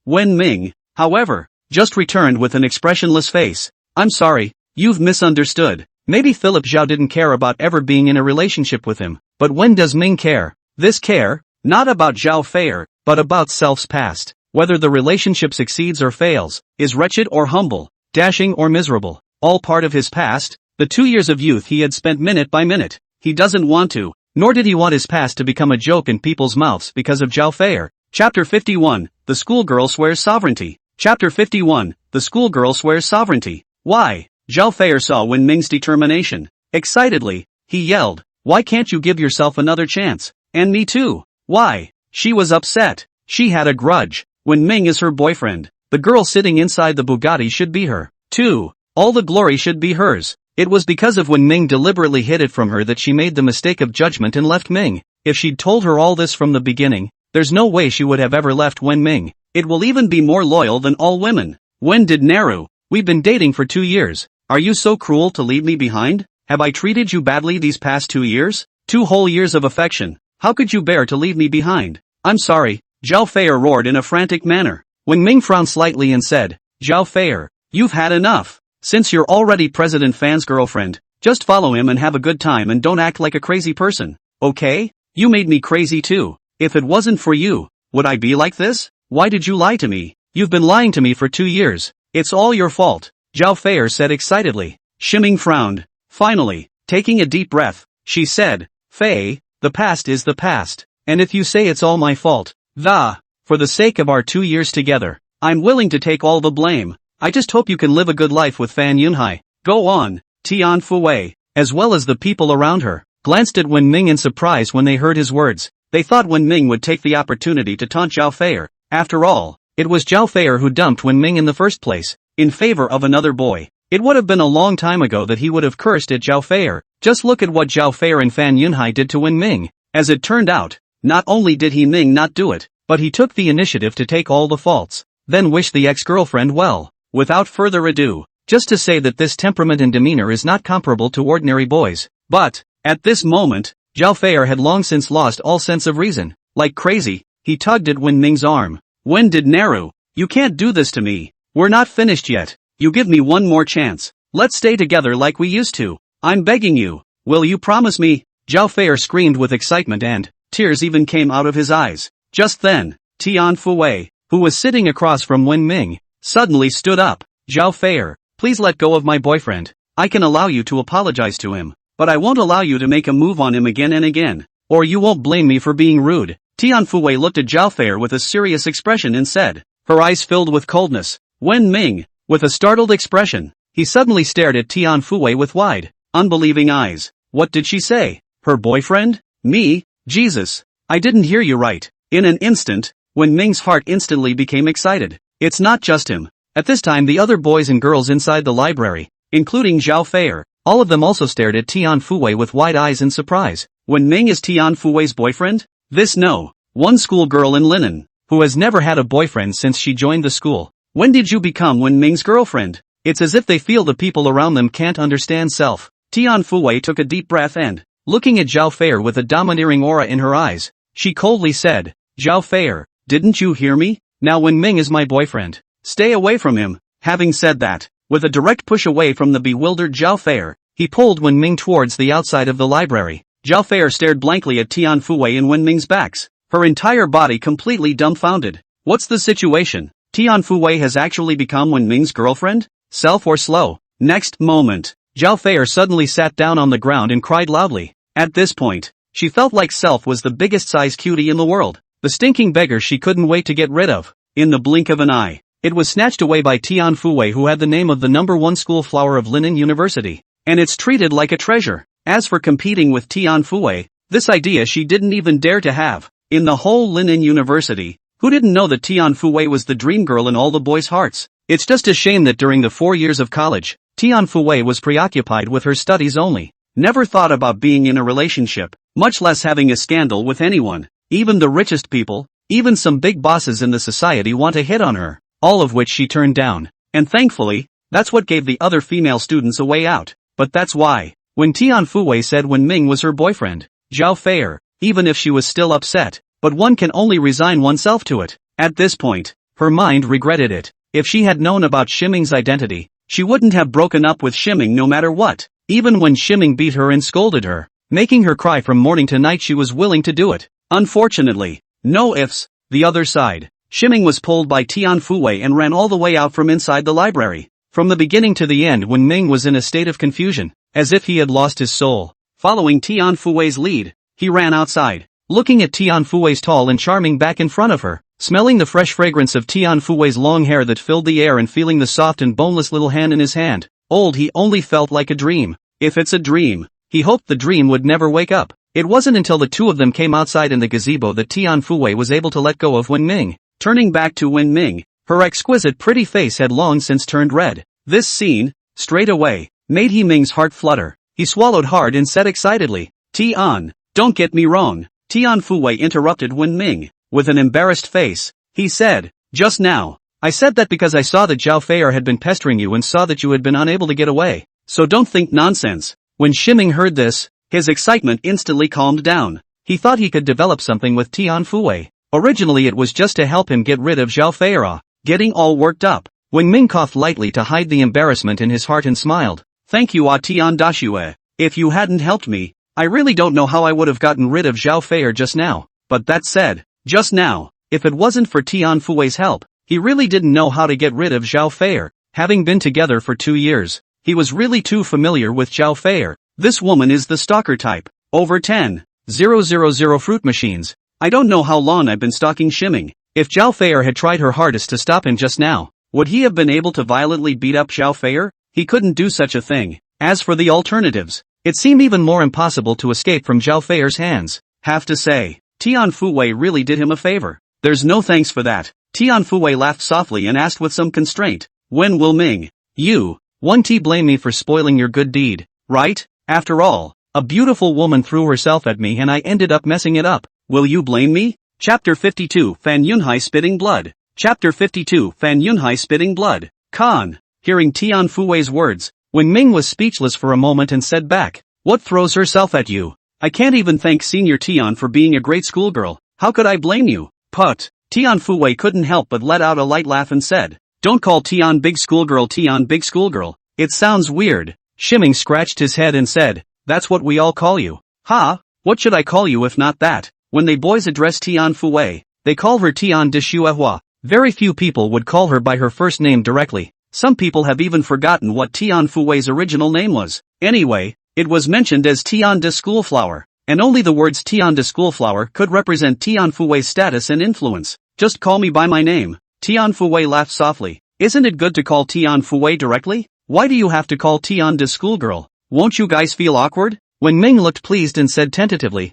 Wen Ming, however, just returned with an expressionless face. I'm sorry, you've misunderstood. Maybe Philip Zhao didn't care about ever being in a relationship with him, but when does Ming care? This care, not about Zhao Feier, but about self's past. Whether the relationship succeeds or fails, is wretched or humble, dashing or miserable, all part of his past. The 2 years of youth he had spent minute by minute. He doesn't want to, nor did he want his past to become a joke in people's mouths because of Zhao Feier. Chapter 51, The Schoolgirl Swears Sovereignty. Chapter 51, The Schoolgirl Swears Sovereignty. Why? Zhao Feier saw Wen Ming's determination. Excitedly, he yelled, why can't you give yourself another chance? And me too. Why? She was upset. She had a grudge. Wen Ming is her boyfriend. The girl sitting inside the Bugatti should be her, too. All the glory should be hers. It was because of Wen Ming deliberately hid it from her that she made the mistake of judgment and left Ming. If she'd told her all this from the beginning, there's no way she would have ever left Wen Ming. It will even be more loyal than all women. When did Naru? We've been dating for 2 years. Are you so cruel to leave me behind? Have I treated you badly these past 2 years? 2 whole years of affection. How could you bear to leave me behind? I'm sorry, Zhao Feier roared in a frantic manner. Wen Ming frowned slightly and said, Zhao Feier, you've had enough. Since you're already President Fan's girlfriend, just follow him and have a good time and don't act like a crazy person, okay? You made me crazy too. If it wasn't for you, would I be like this? Why did you lie to me? You've been lying to me for 2 years. It's all your fault, Zhao Feier said excitedly. Shiming frowned. Finally, taking a deep breath, she said, Fei, the past is the past. And if you say it's all my fault, for the sake of our 2 years together, I'm willing to take all the blame. I just hope you can live a good life with Fan Yunhai. Go on. Tian Fuwei, as well as the people around her, glanced at Wen Ming in surprise when they heard his words. They thought Wen Ming would take the opportunity to taunt Zhao Feier. After all, it was Zhao Feier who dumped Wen Ming in the first place, in favor of another boy. It would have been a long time ago that he would have cursed at Zhao Feier. Just look at what Zhao Feier and Fan Yunhai did to Wen Ming. As it turned out, not only did Ming not do it, but he took the initiative to take all the faults, then wish the ex-girlfriend well. Without further ado, just to say that this temperament and demeanor is not comparable to ordinary boys. But, at this moment, Zhao Feier had long since lost all sense of reason. Like crazy, he tugged at Wen Ming's arm. When did Naru? You can't do this to me. We're not finished yet. You give me one more chance. Let's stay together like we used to. I'm begging you. Will you promise me? Zhao Feier screamed with excitement and tears even came out of his eyes. Just then, Tian Fuwei, who was sitting across from Wen Ming, suddenly stood up. Zhao Feier, please let go of my boyfriend. I can allow you to apologize to him, but I won't allow you to make a move on him again and again. Or you won't blame me for being rude. Tian Fuwei looked at Zhao Feier with a serious expression and said, her eyes filled with coldness. Wen Ming, with a startled expression, he suddenly stared at Tian Fuwei with wide, unbelieving eyes. What did she say? Her boyfriend? Me? Jesus. I didn't hear you right. In an instant, Wen Ming's heart instantly became excited. It's not just him. At this time the other boys and girls inside the library, including Zhao Feier, all of them also stared at Tian Fuwei with wide eyes in surprise. Wen Ming is Tian Fuwei's boyfriend? This no. One schoolgirl in linen. who has never had a boyfriend since she joined the school. When did you become Wen Ming's girlfriend? It's as if they feel the people around them can't understand self. Tian Fuwei took a deep breath and, looking at Zhao Feier with a domineering aura in her eyes, she coldly said, Zhao Feier, didn't you hear me? Now Wen Ming is my boyfriend. Stay away from him. Having said that, with a direct push away from the bewildered Zhao Feier, he pulled Wen Ming towards the outside of the library. Zhao Feier stared blankly at Tian Fuwei and Wen Ming's backs, her entire body completely dumbfounded. What's the situation? Tian Fuwei has actually become Wen Ming's girlfriend? Self or slow? Next moment, Zhao Feier suddenly sat down on the ground and cried loudly. At this point, she felt like Self was the biggest size cutie in the world, the stinking beggar she couldn't wait to get rid of. In the blink of an eye, it was snatched away by Tian Fuwei, who had the name of the #1 school flower of Linen University, and it's treated like a treasure. As for competing with Tian Fuwei, this idea she didn't even dare to have. In the whole Linen University, who didn't know that Tian Fuwei was the dream girl in all the boys' hearts? It's just a shame that during the 4 years of college, Tian Fuwei was preoccupied with her studies only. Never thought about being in a relationship, much less having a scandal with anyone. Even the richest people, even some big bosses in the society want a hit on her, all of which she turned down. And thankfully, that's what gave the other female students a way out. But that's why, when Tian Fuwei said Wen Ming was her boyfriend, Zhao Feier, even if she was still upset, but one can only resign oneself to it. At this point, her mind regretted it. If she had known about Shiming's identity, she wouldn't have broken up with Shiming no matter what. Even when Shiming beat her and scolded her, making her cry from morning to night, she was willing to do it. Unfortunately, no ifs. The other side, Shiming was pulled by Tian Fuwei and ran all the way out from inside the library. From the beginning to the end, Wen Ming was in a state of confusion, as if he had lost his soul. Following Tian Fuwei's lead, he ran outside, looking at Tian Fuwei's tall and charming back in front of her, smelling the fresh fragrance of Tian Fuwei's long hair that filled the air and feeling the soft and boneless little hand in his hand. He only felt like a dream. If it's a dream, he hoped the dream would never wake up. It wasn't until the two of them came outside in the gazebo that Tian Fuwei was able to let go of Wen Ming. Turning back to Wen Ming, her exquisite pretty face had long since turned red. This scene, straight away, made He Ming's heart flutter. He swallowed hard and said excitedly, Tian, don't get me wrong. Tian Fuwei interrupted Wen Ming. With an embarrassed face, he said, just now, I said that because I saw that Zhao Feier had been pestering you and saw that you had been unable to get away. So don't think nonsense. When Shiming heard this, his excitement instantly calmed down. He thought he could develop something with Tian Fuwei. Originally it was just to help him get rid of Zhao Feier. Getting all worked up, Wen Ming coughed lightly to hide the embarrassment in his heart and smiled. Thank you, Tian Dashue. If you hadn't helped me, I really don't know how I would have gotten rid of Zhao Feier just now. But that said, just now, if it wasn't for Tian Fuwei's help, he really didn't know how to get rid of Zhao Feier. Having been together for 2 years, he was really too familiar with Zhao Feier. This woman is the stalker type. Over 10,000 fruit machines. I don't know how long I've been stalking Shiming. If Zhao Feier had tried her hardest to stop him just now, would he have been able to violently beat up Zhao Feier? He couldn't do such a thing. As for the alternatives, it seemed even more impossible to escape from Zhao Feier's hands. Have to say, Tian Fuwei really did him a favor. There's no thanks for that. Tian Fuwei laughed softly and asked with some constraint, when will Ming, you, won't blame me for spoiling your good deed, right? After all, a beautiful woman threw herself at me and I ended up messing it up. Will you blame me? Chapter 52 Fan Yunhai Spitting Blood. Chapter 52 Fan Yunhai Spitting Blood. Khan. Hearing Tian Fuwei's words, Wen Ming was speechless for a moment and said back, what throws herself at you? I can't even thank Senior Tian for being a great schoolgirl. How could I blame you? But, Tian Fuwei couldn't help but let out a light laugh and said, don't call Tian big schoolgirl Tian big schoolgirl. It sounds weird. Shiming scratched his head and said, that's what we all call you. Ha, what should I call you if not that? When they boys address Tian Fuwei, they call her Tian de Shuehua. Very few people would call her by her first name directly. Some people have even forgotten what Tian Fuwei's original name was. Anyway, it was mentioned as Tian de Schoolflower, and only the words Tian de Schoolflower could represent Tian Fuwei's status and influence. Just call me by my name. Tian Fuwei laughed softly. Isn't it good to call Tian Fuwei directly? Why do you have to call Tian de Schoolgirl? Won't you guys feel awkward? When Ming looked pleased and said tentatively,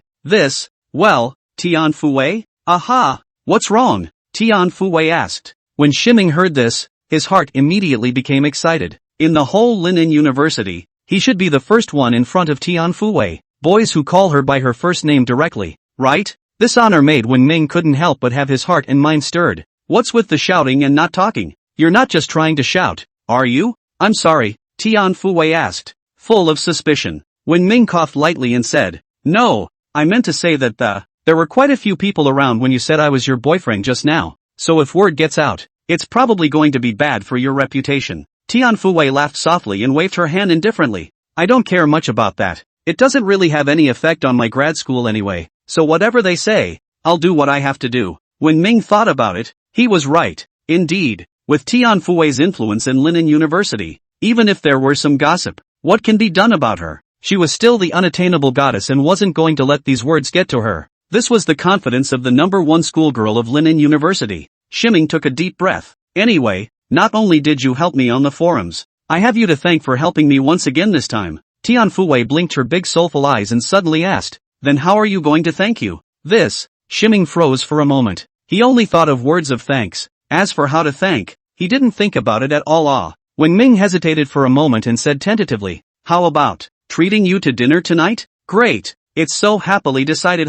well, Tian Fuwei? Aha! What's wrong? Tian Fuwei asked. When Shiming heard this, his heart immediately became excited. In the whole Linen University, he should be the first one in front of Tian Fuwei. Boys who call her by her first name directly, right? This honor made Wen Ming couldn't help but have his heart and mind stirred. What's with the shouting and not talking? You're not just trying to shout, are you? I'm sorry, Tian Fuwei asked, full of suspicion. Wen Ming coughed lightly and said, no, I meant to say that there were quite a few people around when you said I was your boyfriend just now, so if word gets out, it's probably going to be bad for your reputation. Tian Fuwei laughed softly and waved her hand indifferently. I don't care much about that. It doesn't really have any effect on my grad school anyway, so whatever they say, I'll do what I have to do. When Ming thought about it, he was right. Indeed, with Tian Fuwei's influence in Linen University, even if there were some gossip, what can be done about her? She was still the unattainable goddess and wasn't going to let these words get to her. This was the confidence of the #1 schoolgirl of Linen University. Shimming took a deep breath. Anyway, not only did you help me on the forums, I have you to thank for helping me once again this time. Tian Fuwei blinked her big soulful eyes and suddenly asked, then how are you going to thank you? Shimming froze for a moment. He only thought of words of thanks. As for how to thank, he didn't think about it at all. When Ming hesitated for a moment and said tentatively, how about treating you to dinner tonight? Great. It's so happily decided,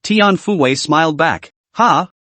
Tian Fuwei smiled back.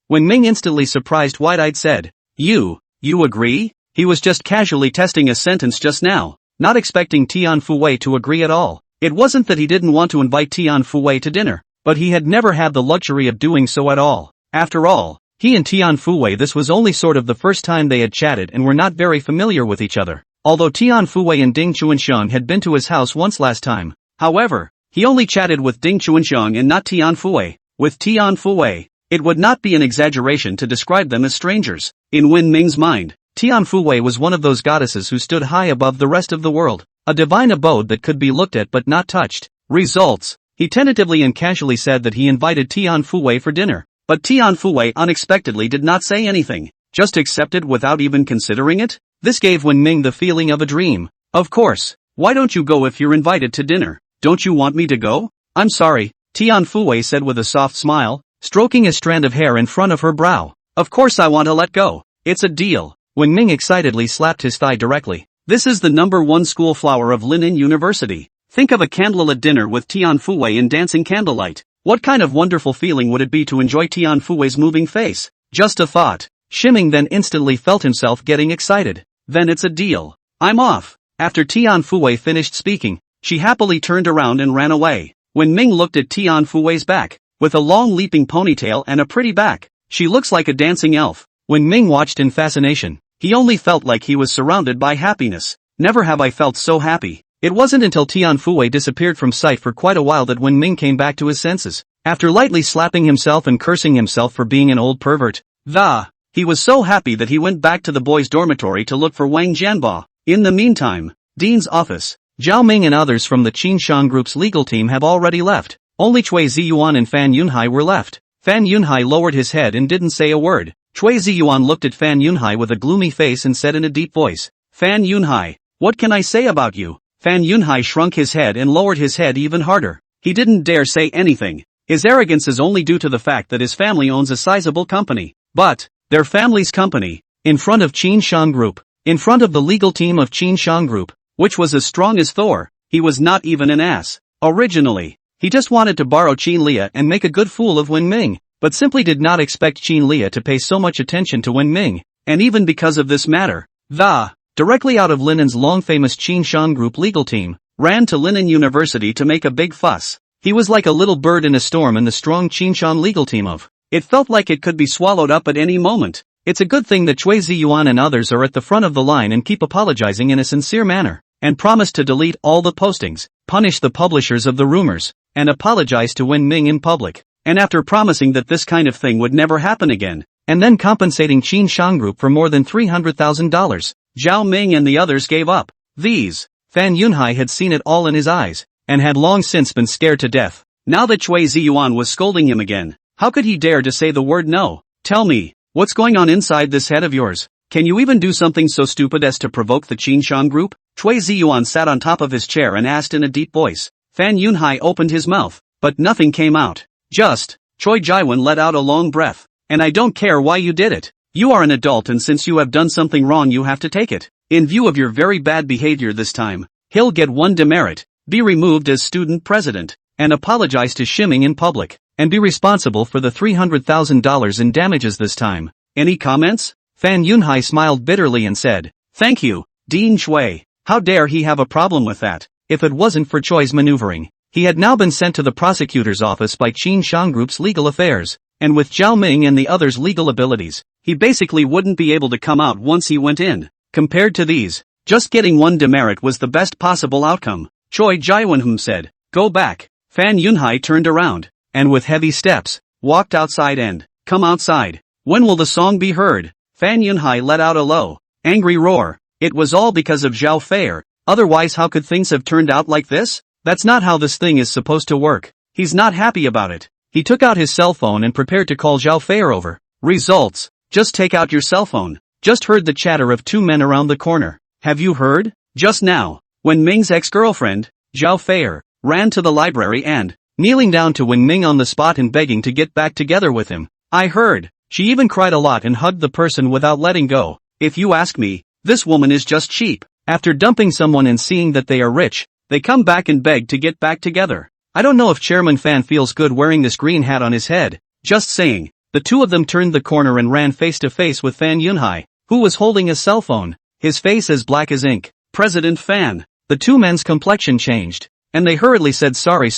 When Ming instantly surprised wide-eyed said, You agree? He was just casually testing a sentence just now, not expecting Tian Fuwei to agree at all. It wasn't that he didn't want to invite Tian Fuwei to dinner, but he had never had the luxury of doing so at all. After all, he and Tian Fuwei, this was only sort of the first time they had chatted and were not very familiar with each other. Although Tian Fuwei and Ding Chuanxiang had been to his house once last time. However, he only chatted with Ding Chuanxiang and not Tian Fuwei. With Tian Fuwei, it would not be an exaggeration to describe them as strangers. In Wen Ming's mind, Tian Fuwei was one of those goddesses who stood high above the rest of the world, a divine abode that could be looked at but not touched. Results. He tentatively and casually said that he invited Tian Fuwei for dinner, but Tian Fuwei unexpectedly did not say anything, just accepted without even considering it. This gave Wen Ming the feeling of a dream. Of course, why don't you go if you're invited to dinner? Don't you want me to go? I'm sorry, Tian Fuwei said with a soft smile, stroking a strand of hair in front of her brow. Of course I want to let go. It's a deal. Wen Ming excitedly slapped his thigh directly. This is the #1 school flower of Linen University. Think of a candlelit dinner with Tian Fuwei in dancing candlelight. What kind of wonderful feeling would it be to enjoy Tian Fuwei's moving face? Just a thought. Shimming then instantly felt himself getting excited. Then it's a deal. I'm off. After Tian Fuwei finished speaking, she happily turned around and ran away. When Ming looked at Tian Fuwei's back, with a long leaping ponytail and a pretty back, she looks like a dancing elf. When Ming watched in fascination, he only felt like he was surrounded by happiness. Never have I felt so happy. It wasn't until Tian Fuwei disappeared from sight for quite a while that Wen Ming came back to his senses. After lightly slapping himself and cursing himself for being an old pervert, he was so happy that he went back to the boys' dormitory to look for Wang Jianba. In the meantime, Dean's office, Zhao Ming and others from the Qin Shang Group's legal team have already left. Only Cui Ziyuan and Fan Yunhai were left. Fan Yunhai lowered his head and didn't say a word. Cui Ziyuan looked at Fan Yunhai with a gloomy face and said in a deep voice, Fan Yunhai, what can I say about you? Fan Yunhai shrunk his head and lowered his head even harder. He didn't dare say anything. His arrogance is only due to the fact that his family owns a sizable company. But their family's company, in front of Qin Shang Group, in front of the legal team of Qin Shang Group, which was as strong as Thor, he was not even an ass. Originally, he just wanted to borrow Qin Lia and make a good fool of Wen Ming, but simply did not expect Qin Lia to pay so much attention to Wen Ming, and even because of this matter, directly out of Linen's long-famous Qin Shang Group legal team, ran to Linen University to make a big fuss. He was like a little bird in a storm in the strong Qin Shang legal team of. It felt like it could be swallowed up at any moment. It's a good thing that Cui Ziyuan and others are at the front of the line and keep apologizing in a sincere manner, and promise to delete all the postings, punish the publishers of the rumors, and apologize to Wen Ming in public. And after promising that this kind of thing would never happen again, and then compensating Qin Shang Group for more than $300,000, Zhao Ming and the others gave up. Fan Yunhai had seen it all in his eyes, and had long since been scared to death. Now that Cui Ziyuan was scolding him again, how could he dare to say the word no? Tell me, what's going on inside this head of yours? Can you even do something so stupid as to provoke the Qin Shang Group? Cui Ziyuan sat on top of his chair and asked in a deep voice. Fan Yunhai opened his mouth, but nothing came out. Choi Jaiwan let out a long breath. And I don't care why you did it. You are an adult and since you have done something wrong you have to take it. In view of your very bad behavior this time, he'll get one demerit, be removed as student president, and apologize to Shimming in public. and be responsible for the $300,000 in damages this time. Any comments? Fan Yunhai smiled bitterly and said, "Thank you, Dean Shui. How dare he have a problem with that?" If it wasn't for Choi's maneuvering, he had now been sent to the prosecutor's office by Qin Shang Group's legal affairs, and with Zhao Ming and the others' legal abilities, he basically wouldn't be able to come out once he went in. Compared to these, just getting one demerit was the best possible outcome. Choi Jaiwanhum said, "Go back." Fan Yunhai turned around, and with heavy steps, walked outside and, "Come outside. When will the song be heard?" Fan Yunhai let out a low, angry roar. It was all because of Zhao Fei. Otherwise how could things have turned out like this? That's not how this thing is supposed to work. He's not happy about it. He took out his cell phone and prepared to call Zhao Fei over. Results. Just take out your cell phone. Just heard the chatter of two men around the corner. Have you heard? Just now, when Ming's ex-girlfriend, Zhao Fei, ran to the library and, kneeling down to Wen Ming on the spot and begging to get back together with him. I heard. She even cried a lot and hugged the person without letting go. If you ask me, this woman is just cheap. After dumping someone and seeing that they are rich, they come back and beg to get back together. I don't know if Chairman Fan feels good wearing this green hat on his head. Just saying. The two of them turned the corner and ran face to face with Fan Yunhai, who was holding a cell phone, his face as black as ink. President Fan. The two men's complexion changed, and they hurriedly said sorry,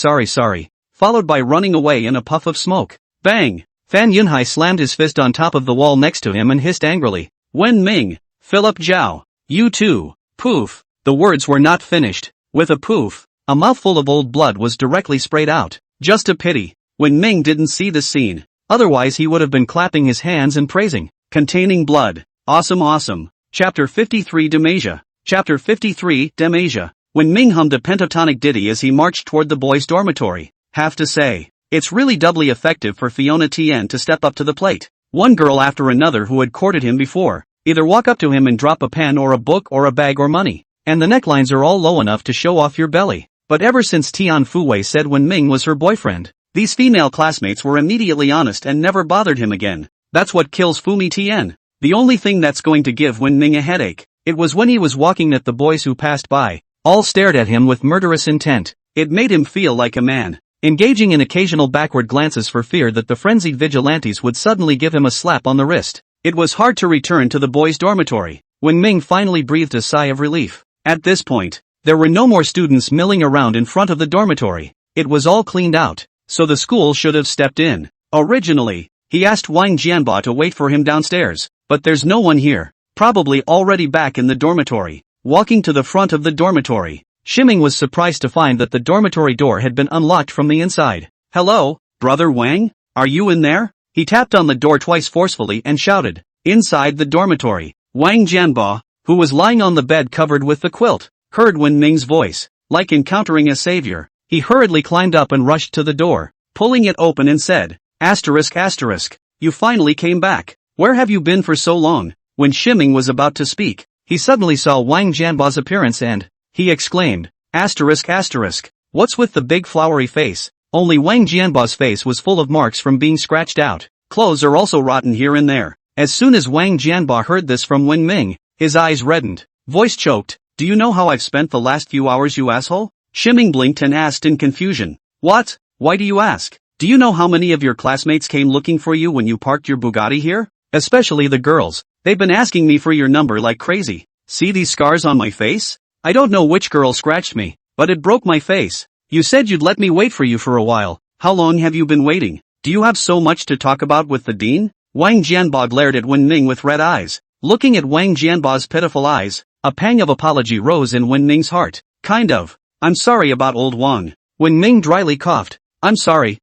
followed by running away in a puff of smoke. Bang! Fan Yunhai slammed his fist on top of the wall next to him and hissed angrily. Wen Ming, Philip Zhao, you too. Poof. The words were not finished. With a poof, a mouthful of old blood was directly sprayed out. Just a pity. Wen Ming didn't see the scene. Otherwise he would have been clapping his hands and praising. Containing blood. Awesome. Chapter 53 Demasia. Chapter 53 Demasia. Wen Ming hummed a pentatonic ditty as he marched toward the boys' dormitory. Have to say, it's really doubly effective for Fiona Tien to step up to the plate. One girl after another who had courted him before, either walk up to him and drop a pen or a book or a bag or money. And the necklines are all low enough to show off your belly. But ever since Tian Fuwei said Wen Ming was her boyfriend, these female classmates were immediately honest and never bothered him again. That's what kills Fumi Tien. The only thing that's going to give Wen Ming a headache. It was when he was walking at the boys who passed by. All stared at him with murderous intent. It made him feel like a man, engaging in occasional backward glances for fear that the frenzied vigilantes would suddenly give him a slap on the wrist. It was hard to return to the boys' dormitory. Wen Ming finally breathed a sigh of relief. At this point, there were no more students milling around in front of the dormitory. It was all cleaned out, so the school should have stepped in. Originally, he asked Wang Jianba to wait for him downstairs, but there's no one here, probably already back in the dormitory. Walking to the front of the dormitory, Shiming was surprised to find that the dormitory door had been unlocked from the inside. Hello, Brother Wang? Are you in there? He tapped on the door twice forcefully and shouted. Inside the dormitory, Wang Jianba, who was lying on the bed covered with the quilt, heard Wen Ming's voice. Like encountering a savior, he hurriedly climbed up and rushed to the door, pulling it open and said, ***, you finally came back. Where have you been for so long? When Shiming was about to speak, he suddenly saw Wang Jianba's appearance and, he exclaimed, ***, what's with the big flowery face? Only Wang Jianba's face was full of marks from being scratched out. Clothes are also rotten here and there. As soon as Wang Jianba heard this from Wen Ming, his eyes reddened, voice choked. Do you know how I've spent the last few hours, you asshole? Shiming blinked and asked in confusion. What? Why do you ask? Do you know how many of your classmates came looking for you when you parked your Bugatti here? Especially the girls. They've been asking me for your number like crazy. See these scars on my face? I don't know which girl scratched me, but it broke my face. You said you'd let me wait for you for a while. How long have you been waiting? Do you have so much to talk about with the dean? Wang Jianba glared at Wen Ming with red eyes. Looking at Wang Jianba's pitiful eyes, a pang of apology rose in Wen Ming's heart. Kind of. I'm sorry about old Wang. Wen Ming dryly coughed. I'm sorry.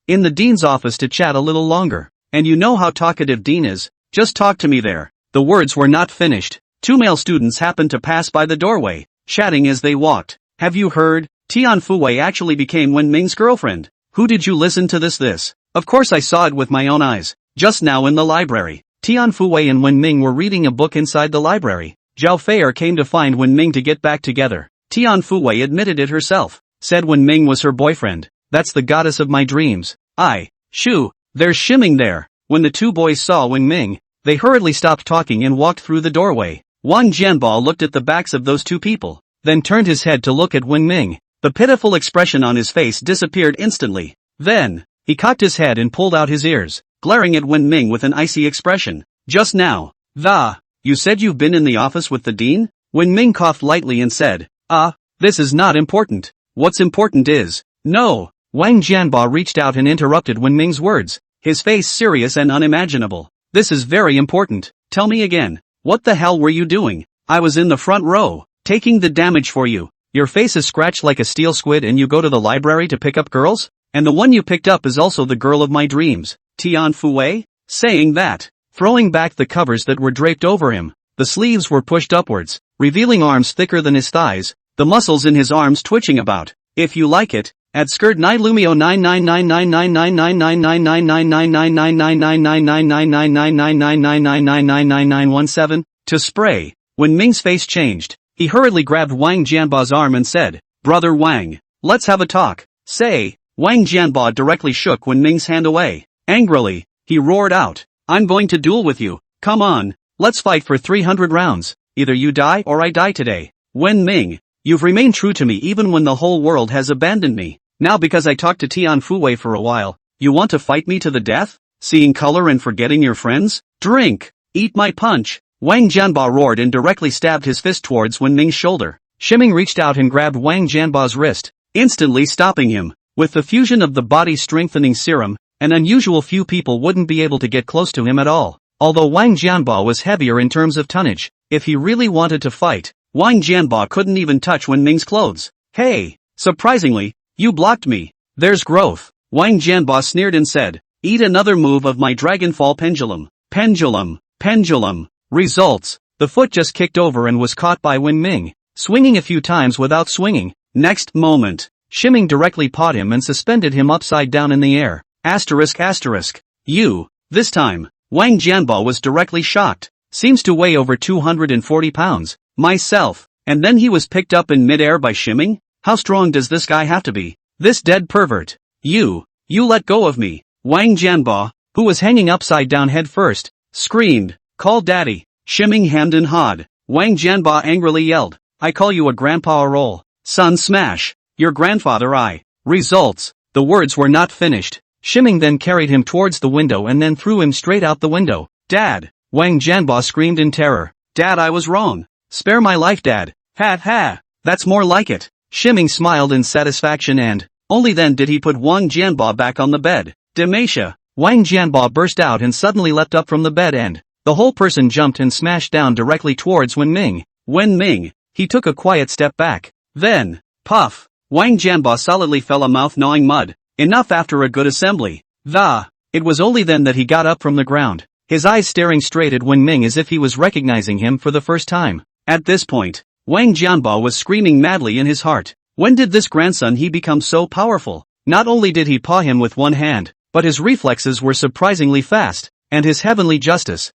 In the dean's office to chat a little longer. And you know how talkative dean is. Just talk to me there. The words were not finished. Two male students happened to pass by the doorway, chatting as they walked. Have you heard? Tian Fuwei actually became Wen Ming's girlfriend. Who did you listen to this? Of course I saw it with my own eyes. Just now in the library. Tian Fuwei and Wen Ming were reading a book inside the library. Zhao Fei came to find Wen Ming to get back together. Tian Fuwei admitted it herself. Said Wen Ming was her boyfriend. That's the goddess of my dreams. Shoo, there's Shiming there. When the two boys saw Wen Ming, they hurriedly stopped talking and walked through the doorway. Wang Jianba looked at the backs of those two people, then turned his head to look at Wen Ming. The pitiful expression on his face disappeared instantly. Then, He cocked his head and pulled out his ears, glaring at Wen Ming with an icy expression. Just now. You said you've been in the office with the dean? Wen Ming coughed lightly and said, this is not important. What's important is, no. Wang Jianba reached out and interrupted Wen Ming's words, his face serious and unimaginable. This is very important. Tell me again. What the hell were you doing? I was in the front row, taking the damage for you. Your face is scratched like a steel squid and you go to the library to pick up girls? And the one you picked up is also the girl of my dreams, Tian Fui? Saying that, throwing back the covers that were draped over him, the sleeves were pushed upwards, revealing arms thicker than his thighs, the muscles in his arms twitching about. If you like it, at skirt 9 Lumio 999999999999999999999999999999999999999999999999999999999 to spray. When Ming's face changed, he hurriedly grabbed Wang Jianba's arm and said, Brother Wang, let's have a talk. Say. Wang Jianba directly shook Wen Ming's hand away. Angrily, he roared out, I'm going to duel with you. Come on, let's fight for 300 rounds. Either you die or I die today. Wen Ming, you've remained true to me even when the whole world has abandoned me. Now because I talked to Tian Fui for a while, you want to fight me to the death? Seeing color and forgetting your friends? Drink! Eat my punch! Wang Jianba roared and directly stabbed his fist towards Wen Ming's shoulder. Shiming reached out and grabbed Wang Jianba's wrist, instantly stopping him. With the fusion of the body-strengthening serum, an unusual few people wouldn't be able to get close to him at all. Although Wang Jianba was heavier in terms of tonnage, if he really wanted to fight, Wang Jianba couldn't even touch Wen Ming's clothes. Hey! Surprisingly, you blocked me. There's growth. Wang Jianba sneered and said, eat another move of my Dragonfall pendulum. Pendulum. Results. The foot just kicked over and was caught by Wen Ming, swinging a few times without swinging. Next moment, Shiming directly pawed him and suspended him upside down in the air. You. This time, Wang Jianba was directly shocked. Seems to weigh over 240 pounds. Myself. And then he was picked up in midair by Shiming? How strong does this guy have to be? This dead pervert. You let go of me. Wang Jianba, who was hanging upside down head first, screamed, call daddy. Shiming hemmed and hawed. Wang Jianba angrily yelled, I call you a grandpa roll. Son smash. Your grandfather Results. The words were not finished. Shiming then carried him towards the window and then threw him straight out the window. Dad! Wang Jianba screamed in terror. Dad, I was wrong. Spare my life, Dad. Ha. That's more like it. Shiming smiled in satisfaction and, only then did he put Wang Jianba back on the bed. Demasha. Wang Jianba burst out and suddenly leapt up from the bed and, the whole person jumped and smashed down directly towards Wen Ming. He took a quiet step back. Then, puff. Wang Jianba solidly fell a mouth-gnawing mud. Enough after a good assembly. It was only then that he got up from the ground, his eyes staring straight at Wen Ming as if he was recognizing him for the first time. At this point, Wang Jianba was screaming madly in his heart. When did this grandson he become so powerful? Not only did he paw him with one hand, but his reflexes were surprisingly fast, and his heavenly justice.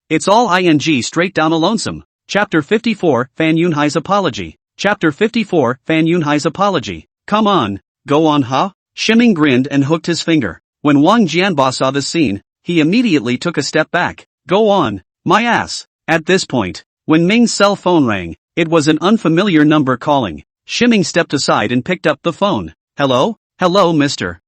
It's all ing straight down a lonesome. Chapter 54, Fan Yunhai's Apology. Chapter 54, Fan Yunhai's Apology. Come on, go on huh? Shiming grinned and hooked his finger. When Wang Jianba saw this scene, he immediately took a step back. Go on, my ass. At this point, when Ming's cell phone rang, it was an unfamiliar number calling. Shiming stepped aside and picked up the phone. Hello, mister.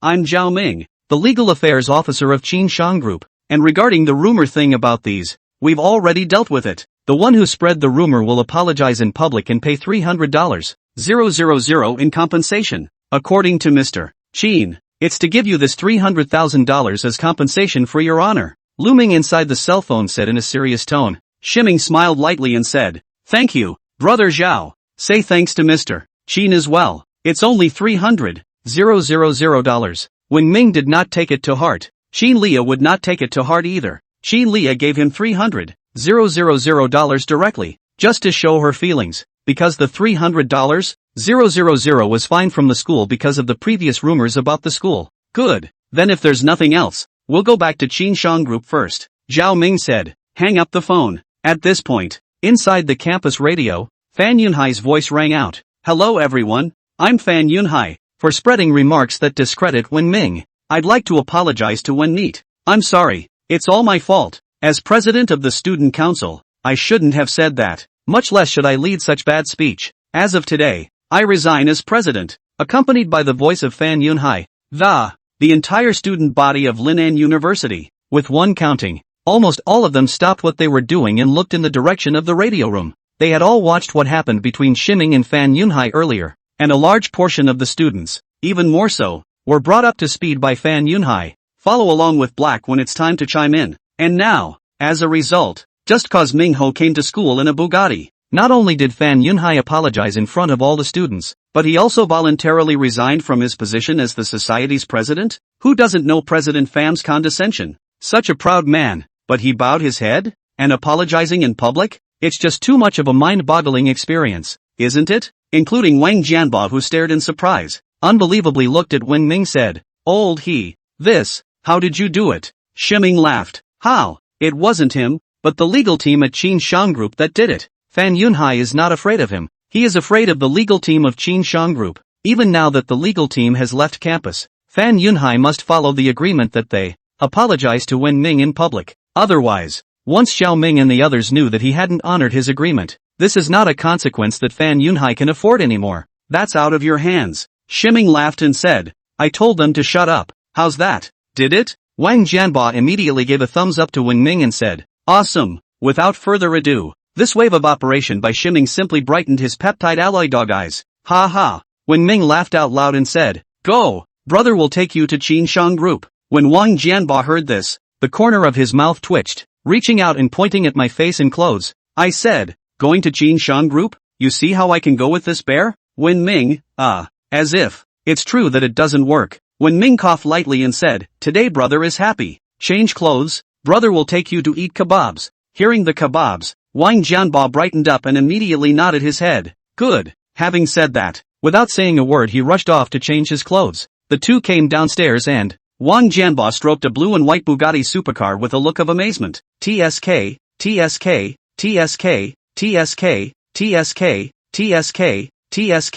I'm Zhao Ming, the legal affairs officer of Qin Shang Group, and regarding the rumor thing about these, we've already dealt with it. The one who spread the rumor will apologize in public and pay $300,000 in compensation. According to Mr. Qin, it's to give you this $300,000 as compensation for your honor. Looming inside the cell phone said in a serious tone. Shiming smiled lightly and said, thank you, brother Zhao. Say thanks to Mr. Qin as well. It's only $300,000. When Ming did not take it to heart, Qin Lia would not take it to heart either. Qin Lia gave him $300,000 directly, just to show her feelings, because the $300,000 was fine from the school because of the previous rumors about the school. Good, then if there's nothing else, we'll go back to Qin Shang Group first, Zhao Ming said. Hang up the phone. At this point, inside the campus radio, Fan Yunhai's voice rang out. Hello everyone, I'm Fan Yunhai. For spreading remarks that discredit Wen Ming, I'd like to apologize to Wen Neat. I'm sorry, it's all my fault. As president of the student council, I shouldn't have said that, much less should I lead such bad speech. As of today, I resign as president. Accompanied by the voice of Fan Yunhai, The entire student body of Linan University, with one counting, almost all of them stopped what they were doing and looked in the direction of the radio room. They had all watched what happened between Shiming and Fan Yunhai earlier, and a large portion of the students, even more so, were brought up to speed by Fan Yunhai. Follow along with Black when it's time to chime in. And now, as a result, just cause Mingho came to school in a Bugatti. Not only did Fan Yunhai apologize in front of all the students, but he also voluntarily resigned from his position as the society's president? Who doesn't know President Fam's condescension? Such a proud man, but he bowed his head? And apologizing in public? It's just too much of a mind-boggling experience, isn't it? Including Wang Jianbo, who stared in surprise, unbelievably looked at Wen Ming, said, "Old he, this, how did you do it?" Shiming laughed. How? It wasn't him, but the legal team at Qin Shang Group that did it. Fan Yunhai is not afraid of him. He is afraid of the legal team of Qin Shang Group. Even now that the legal team has left campus, Fan Yunhai must follow the agreement that they apologize to Wen Ming in public. Otherwise, once Xiao Ming and the others knew that he hadn't honored his agreement, this is not a consequence that Fan Yunhai can afford anymore. That's out of your hands. Shiming laughed and said, "I told them to shut up. How's that? Did it?" Wang Jianbo immediately gave a thumbs up to Wen Ming and said, "Awesome." Without further ado, this wave of operation by Shiming simply brightened his peptide alloy dog eyes. Ha ha. Wen Ming laughed out loud and said, "Go, brother will take you to Qin Shang Group." When Wang Jianbo heard this, the corner of his mouth twitched, reaching out and pointing at my face and clothes. I said, "Going to Qin Shang Group? You see how I can go with this bear?" Wen Ming, as if it's true that it doesn't work. Wen Ming coughed lightly and said, "Today brother is happy. Change clothes, brother will take you to eat kebabs." Hearing the kebabs, Wang Jianbo brightened up and immediately nodded his head. Good. Having said that, without saying a word he rushed off to change his clothes. The two came downstairs and Wang Jianbo stroked a blue and white Bugatti supercar with a look of amazement. TSK, TSK, TSK, TSK, TSK, TSK, TSK,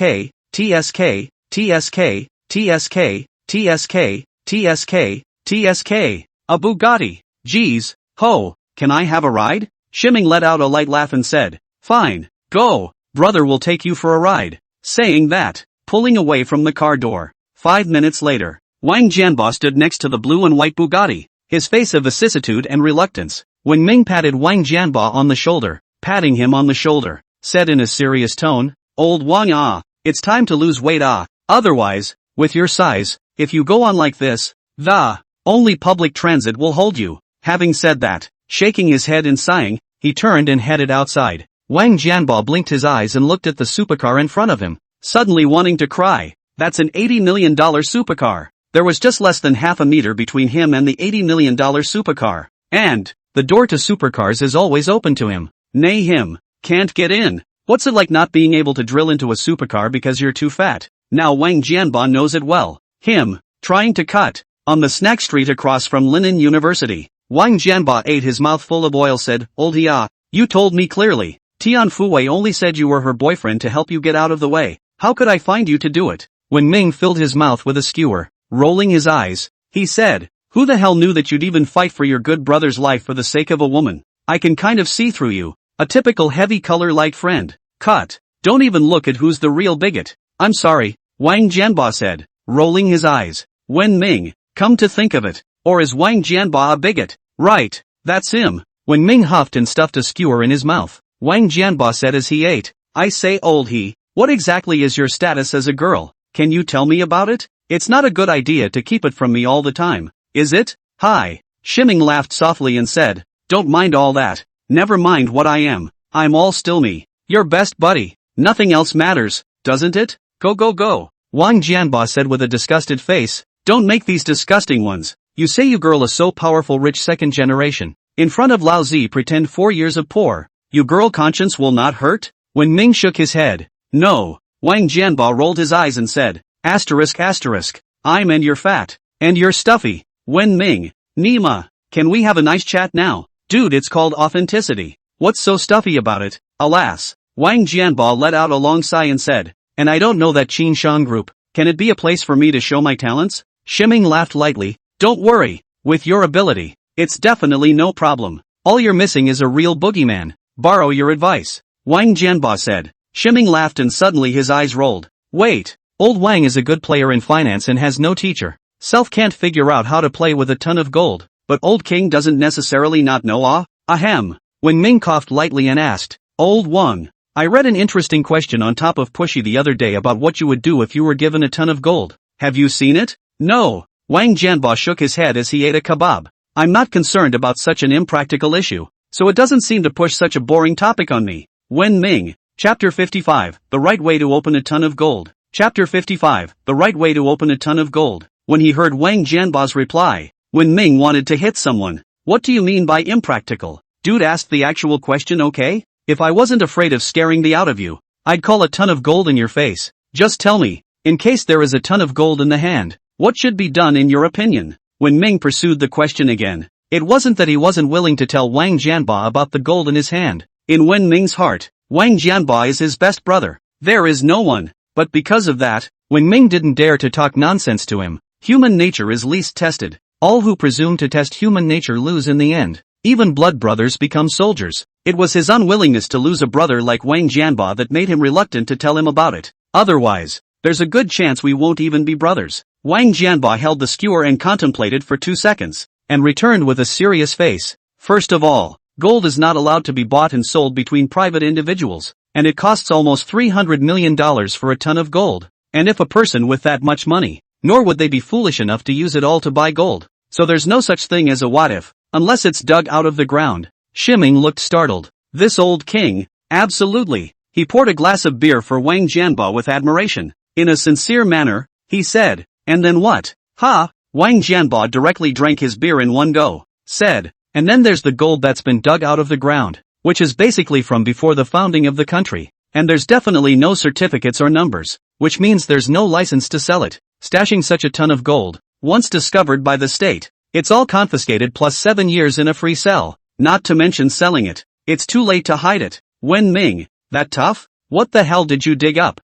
TSK, TSK, TSK, TSK, TSK, TSK, a Bugatti. Geez, ho, can I have a ride? Shiming let out a light laugh and said, "Fine, go, brother will take you for a ride." Saying that, pulling away from the car door. 5 minutes later, Wang Jianbo stood next to the blue and white Bugatti, his face of vicissitude and reluctance. When Ming patted Wang Jianbo on the shoulder, patting him on the shoulder, said in a serious tone, "Old Wang, it's time to lose weight, otherwise, with your size, if you go on like this, the only public transit will hold you." Having said that, shaking his head and sighing, he turned and headed outside. Wang Jianbo blinked his eyes and looked at the supercar in front of him, suddenly wanting to cry. That's an $80 million supercar. There was just less than half a meter between him and the $80 million supercar. And the door to supercars is always open to him. Nay, him can't get in. What's it like not being able to drill into a supercar because you're too fat? Now Wang Jianbo knows it well. Him trying to cut on the snack street across from Linan University. Wang Jianbo ate his mouth full of oil, said, "Old Hia, you told me clearly. Tian Fuwei only said you were her boyfriend to help you get out of the way. How could I find you to do it?" When Ming filled his mouth with a skewer, rolling his eyes, he said, "Who the hell knew that you'd even fight for your good brother's life for the sake of a woman? I can kind of see through you. A typical heavy color light friend. Cut. Don't even look at who's the real bigot." "I'm sorry," Wang Jianbo said, rolling his eyes. Wen Ming, come to think of it, or is Wang Jianbo a bigot? Right, that's him. When Ming huffed and stuffed a skewer in his mouth, Wang Jianbo said as he ate, "I say, old he, what exactly is your status as a girl? Can you tell me about it? It's not a good idea to keep it from me all the time, is it?" "Hi." Shiming laughed softly and said, "Don't mind all that. Never mind what I am. I'm all still me. Your best buddy. Nothing else matters, doesn't it? Go go go." Wang Jianbo said with a disgusted face, "Don't make these disgusting ones. You say you girl is so powerful, rich second generation. In front of Lao Zi pretend 4 years of poor. You girl conscience will not hurt?" When Ming shook his head, "No." Wang Jianbo rolled his eyes and said, asterisk asterisk, "I'm and you're fat. And you're stuffy." Wen Ming, "Nima, can we have a nice chat now? Dude, it's called authenticity. What's so stuffy about it?" Alas. Wang Jianbo let out a long sigh and said, "And I don't know that Qin Shang Group. Can it be a place for me to show my talents?" Shiming laughed lightly. "Don't worry. With your ability, it's definitely no problem. All you're missing is a real boogeyman. Borrow your advice." Wang Jianbo said. Shiming laughed and suddenly his eyes rolled. "Wait, old Wang is a good player in finance and has no teacher. Self can't figure out how to play with a ton of gold, but old king doesn't necessarily not know ahem. Wen Ming coughed lightly and asked, Old Wang, I read an interesting question on top of Pushy the other day about what you would do if you were given a ton of gold. Have you seen it? No. Wang Jianba shook his head as he ate a kebab. I'm not concerned about such an impractical issue, so it doesn't seem to push such a boring topic on me. Wen Ming. Chapter 55, The Right Way to Open a Ton of Gold. Chapter 55, The Right Way to Open a Ton of Gold. When he heard Wang Jianba's reply, Wen Ming wanted to hit someone. What do you mean by impractical? Dude, asked the actual question, okay? If I wasn't afraid of scaring the out of you, I'd call a ton of gold in your face. Just tell me, in case there is a ton of gold in the hand, what should be done in your opinion? Wen Ming pursued the question again. It wasn't that he wasn't willing to tell Wang Jianba about the gold in his hand. In Wen Ming's heart, Wang Jianba is his best brother. There is no one. But because of that, Wen Ming didn't dare to talk nonsense to him. Human nature is least tested. All who presume to test human nature lose in the end. Even blood brothers become soldiers. It was his unwillingness to lose a brother like Wang Jianba that made him reluctant to tell him about it. Otherwise, there's a good chance we won't even be brothers. Wang Jianba held the skewer and contemplated for 2 seconds, and returned with a serious face. First of all, gold is not allowed to be bought and sold between private individuals, and it costs almost $300 million for a ton of gold. And if a person with that much money, nor would they be foolish enough to use it all to buy gold. So there's no such thing as a what if, unless it's dug out of the ground. Shiming looked startled. This old king? Absolutely. He poured a glass of beer for Wang Jianba with admiration. In a sincere manner, he said, and then what? Ha! Wang Jianba directly drank his beer in one go. Said, and then there's the gold that's been dug out of the ground, which is basically from before the founding of the country. And there's definitely no certificates or numbers, which means there's no license to sell it. Stashing such a ton of gold, once discovered by the state, it's all confiscated plus 7 years in a free cell. Not to mention selling it. It's too late to hide it. Wen Ming, that tough? What the hell did you dig up?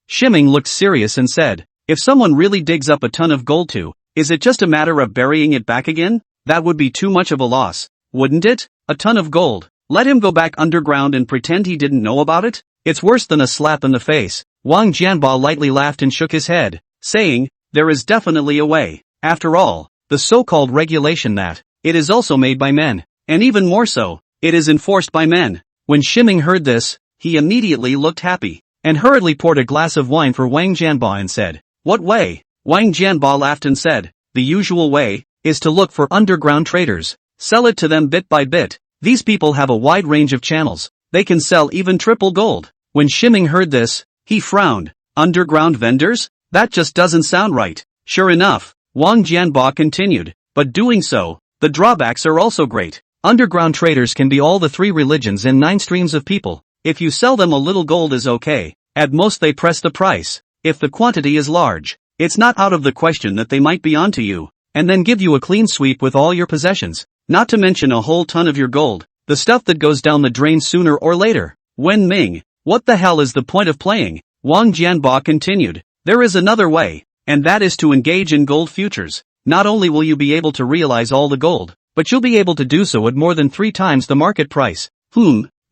Shiming looked serious and said, if someone really digs up a ton of gold too, is it just a matter of burying it back again? That would be too much of a loss, wouldn't it? A ton of gold. Let him go back underground and pretend he didn't know about it? It's worse than a slap in the face. Wang Jianba lightly laughed and shook his head, saying, there is definitely a way. After all, the so-called regulation that, it is also made by men. And even more so, it is enforced by men. When Shiming heard this, he immediately looked happy, and hurriedly poured a glass of wine for Wang Jianba and said, what way? Wang Jianba laughed and said, the usual way, is to look for underground traders. Sell it to them bit by bit. These people have a wide range of channels. They can sell even triple gold. When Shiming heard this, he frowned. Underground vendors? That just doesn't sound right. Sure enough, Wang Jianba continued, but doing so, the drawbacks are also great. Underground traders can be all the 3 religions and 9 streams of people. If you sell them a little gold is okay. At most they press the price. If the quantity is large, it's not out of the question that they might be onto you, and then give you a clean sweep with all your possessions. Not to mention a whole ton of your gold, the stuff that goes down the drain sooner or later. Wen Ming, what the hell is the point of playing? Wang Jianba continued, there is another way, and that is to engage in gold futures. Not only will you be able to realize all the gold, but you'll be able to do so at more than 3 times the market price.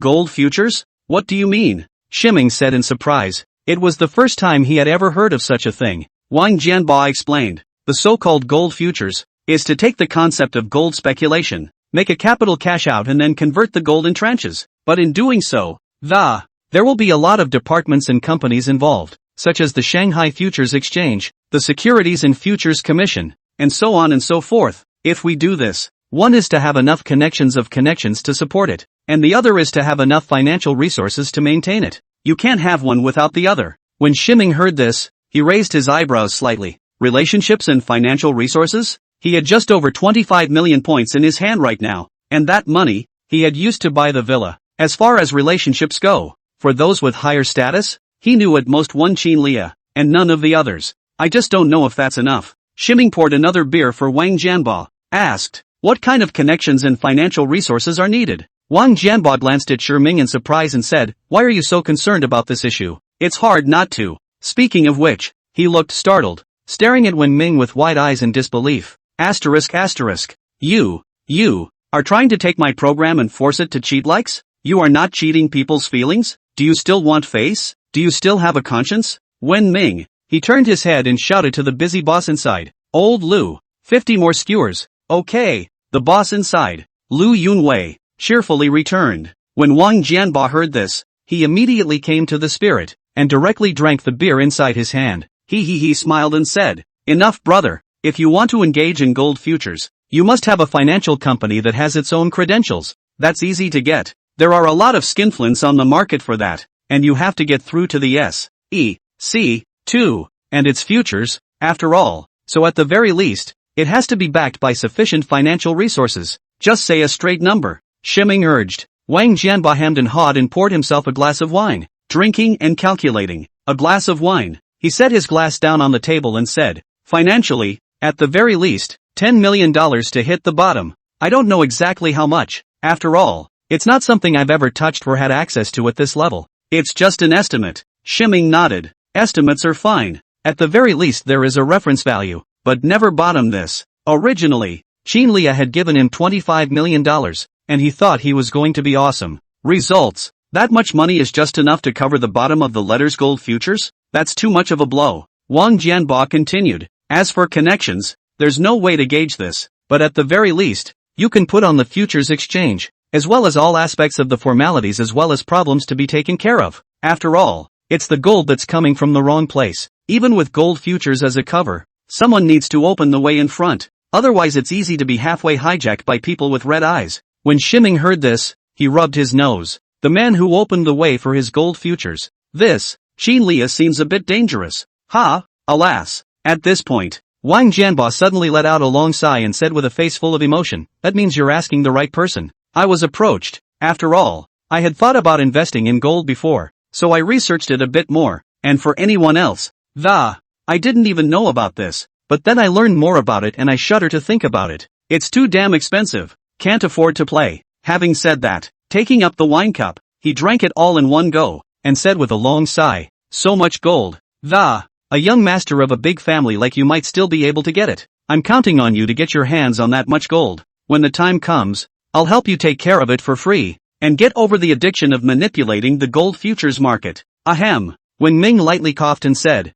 Gold futures? What do you mean? Shiming said in surprise. It was the first time he had ever heard of such a thing. Wang Jianba explained. The so-called gold futures is to take the concept of gold speculation, make a capital cash out and then convert the gold in tranches. But in doing so, there will be a lot of departments and companies involved, such as the Shanghai Futures Exchange, the Securities and Futures Commission, and so on and so forth. If we do this, one is to have enough connections to support it, and the other is to have enough financial resources to maintain it. You can't have one without the other. When Shiming heard this, he raised his eyebrows slightly. Relationships and financial resources? He had just over 25 million points in his hand right now, and that money, he had used to buy the villa. As far as relationships go, for those with higher status, he knew at most 1 Qin Lia, and none of the others. I just don't know if that's enough. Shiming poured another beer for Wang Jianba, asked, what kind of connections and financial resources are needed? Wang Jianba glanced at Shiming in surprise and said, why are you so concerned about this issue? It's hard not to. Speaking of which, he looked startled, staring at Wen Ming with wide eyes in disbelief. You are trying to take my program and force it to cheat likes? You are not cheating people's feelings? Do you still want face? Do you still have a conscience? Wen Ming. He turned his head and shouted to the busy boss inside. Old Lu. 50 more skewers. Okay. The boss inside, Lu Yunwei, cheerfully returned. When Wang Jianba heard this, he immediately came to the spirit, and directly drank the beer inside his hand. He smiled and said, "Enough, brother. If you want to engage in gold futures, you must have a financial company that has its own credentials. That's easy to get. There are a lot of skinflints on the market for that, and you have to get through to the SEC, too, and its futures, after all. So at the very least, it has to be backed by sufficient financial resources. Just say a straight number," Shiming urged. Wang Jianba hemmed and hawed and poured himself a glass of wine, drinking and calculating. A glass of wine. He set his glass down on the table and said, "Financially, at the very least, $10 million to hit the bottom. I don't know exactly how much. After all, it's not something I've ever touched or had access to at this level. It's just an estimate." Shiming nodded. "Estimates are fine. At the very least there is a reference value, but never bottom this." Originally, Qin Lia had given him $25 million, and he thought he was going to be awesome. Results: that much money is just enough to cover the bottom of the letters gold futures? That's too much of a blow. Wang Jianba continued. "As for connections, there's no way to gauge this, but at the very least, you can put on the futures exchange, as well as all aspects of the formalities as well as problems to be taken care of. After all, it's the gold that's coming from the wrong place. Even with gold futures as a cover, someone needs to open the way in front, otherwise it's easy to be halfway hijacked by people with red eyes." When Shiming heard this, he rubbed his nose. The man who opened the way for his gold futures. This, Qin Lia seems a bit dangerous. Alas. At this point, Wang Jianba suddenly let out a long sigh and said with a face full of emotion, "That means you're asking the right person. I was approached. After all, I had thought about investing in gold before, so I researched it a bit more, and for anyone else, I didn't even know about this, but then I learned more about it and I shudder to think about it. It's too damn expensive. Can't afford to play." Having said that, taking up the wine cup, he drank it all in one go, and said with a long sigh, "So much gold. A young master of a big family like you might still be able to get it. I'm counting on you to get your hands on that much gold. When the time comes, I'll help you take care of it for free, and get over the addiction of manipulating the gold futures market." Ahem. Wen Ming lightly coughed and said,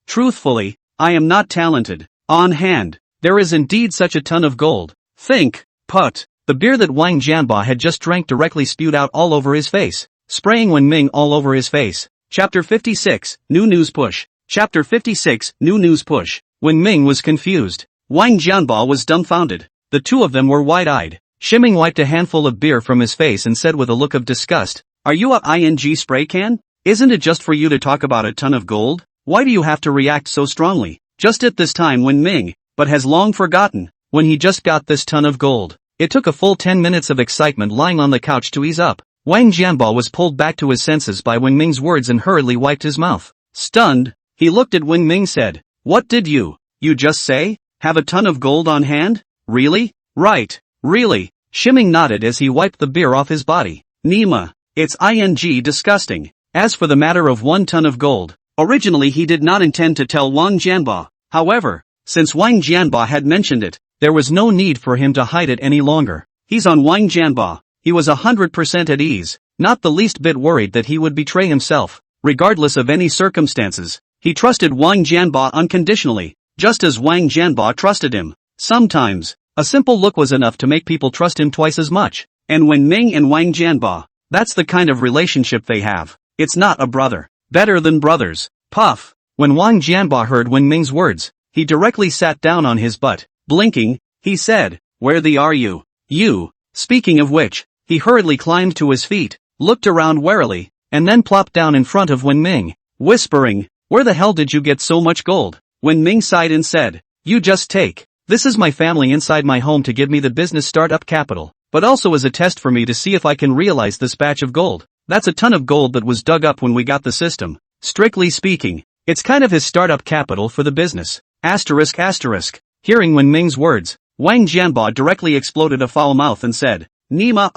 Truthfully, I am not talented. On hand, there is indeed such a ton of gold. Think, put." The beer that Wang Jianba had just drank directly spewed out all over his face, spraying Wen Ming all over his face. Chapter 56, New News Push. Chapter 56, New News Push. Wen Ming was confused. Wang Jianba was dumbfounded. The two of them were wide-eyed. Shiming wiped a handful of beer from his face and said with a look of disgust, "Are you a ing spray can? Isn't it just for you to talk about a ton of gold? Why do you have to react so strongly?" Just at this time Wen Ming, but has long forgotten, when he just got this ton of gold. It took a full 10 minutes of excitement lying on the couch to ease up. Wang Jianba was pulled back to his senses by Wen Ming's words and hurriedly wiped his mouth. Stunned, he looked at Wen Ming said, "What did you just say? Have a ton of gold on hand? Really?" "Right, really." Shiming nodded as he wiped the beer off his body. "Nima, it's ing disgusting." As for the matter of 1 ton of gold, originally he did not intend to tell Wang Jianba. However, since Wang Jianba had mentioned it, there was no need for him to hide it any longer. He's on Wang Jianba. He was 100% at ease, not the least bit worried that he would betray himself. Regardless of any circumstances, he trusted Wang Jianba unconditionally, just as Wang Jianba trusted him. Sometimes, a simple look was enough to make people trust him twice as much. And Wen Ming and Wang Jianba, that's the kind of relationship they have. It's not a brother. Better than brothers. Puff. When Wang Jianba heard Wen Ming's words, he directly sat down on his butt. Blinking, he said, "Where the are you? You." Speaking of which, he hurriedly climbed to his feet, looked around warily, and then plopped down in front of Wen Ming, whispering, "Where the hell did you get so much gold?" Wen Ming sighed and said, "You just take. This is my family inside my home to give me the business startup capital, but also as a test for me to see if I can realize this batch of gold. That's a ton of gold that was dug up when we got the system. Strictly speaking, it's kind of his startup capital for the business." ****. Hearing Wen Ming's words, Wang Jianba directly exploded a foul mouth and said, "Nima,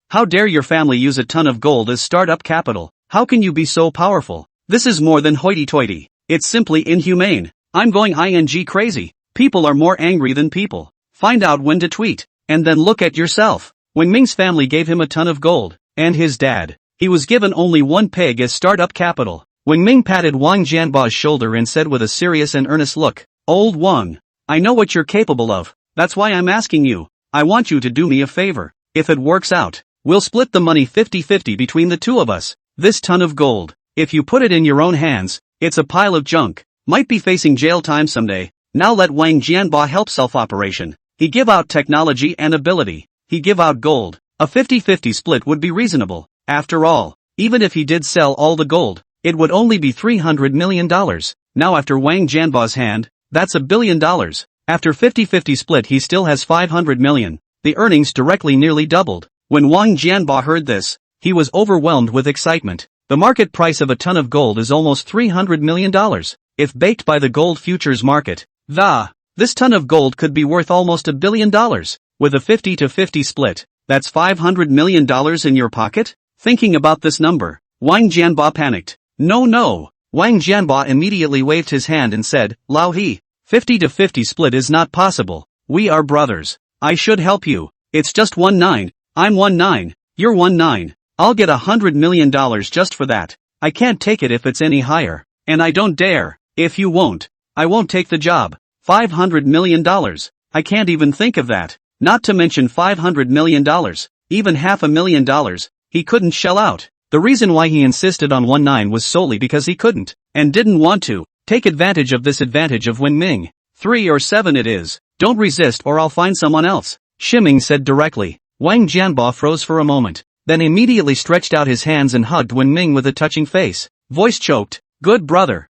how dare your family use a ton of gold as startup capital? How can you be so powerful? This is more than hoity-toity. It's simply inhumane. I'm going ing crazy. People are more angry than people. Find out when to tweet, and then look at yourself." Wen Ming's family gave him a ton of gold, and his dad, he was given only 1 peg as startup capital. Wen Ming patted Wang Jianba's shoulder and said with a serious and earnest look, Old Wang, I know what you're capable of, that's why I'm asking you. I want you to do me a favor. If it works out, we'll split the money 50-50 between the two of us. This ton of gold, if you put it in your own hands, it's a pile of junk. Might be facing jail time someday. Now let Wang Jianba help self-operation. He give out technology and ability. He give out gold. A 50-50 split would be reasonable. After all, even if he did sell all the gold, it would only be $300 million. Now after Wang Jianba's hand, that's $1 billion. After 50-50 split he still has 500 million. The earnings directly nearly doubled. When Wang Jianba heard this, he was overwhelmed with excitement. The market price of a ton of gold is almost $300 million. If baked by the gold futures market, this ton of gold could be worth almost $1 billion. With a 50-50 split, that's $500 million in your pocket? Thinking about this number, Wang Jianba panicked. No. Wang Jianba immediately waved his hand and said, Lao He, 50-50 split is not possible. We are brothers. I should help you. It's just 1-9. I'm 1-9. You're 1-9. I'll get $100 million just for that. I can't take it if it's any higher. And I don't dare. If you won't, I won't take the job. $500 million. I can't even think of that. Not to mention $500 million. Even $500,000, he couldn't shell out. The reason why he insisted on 1-9 was solely because he couldn't, and didn't want to, take advantage of this advantage of Wen Ming. 3 or 7 it is. Don't resist or I'll find someone else, Shiming said directly. Wang Jianba froze for a moment, then immediately stretched out his hands and hugged Wen Ming with a touching face. Voice choked. Good brother.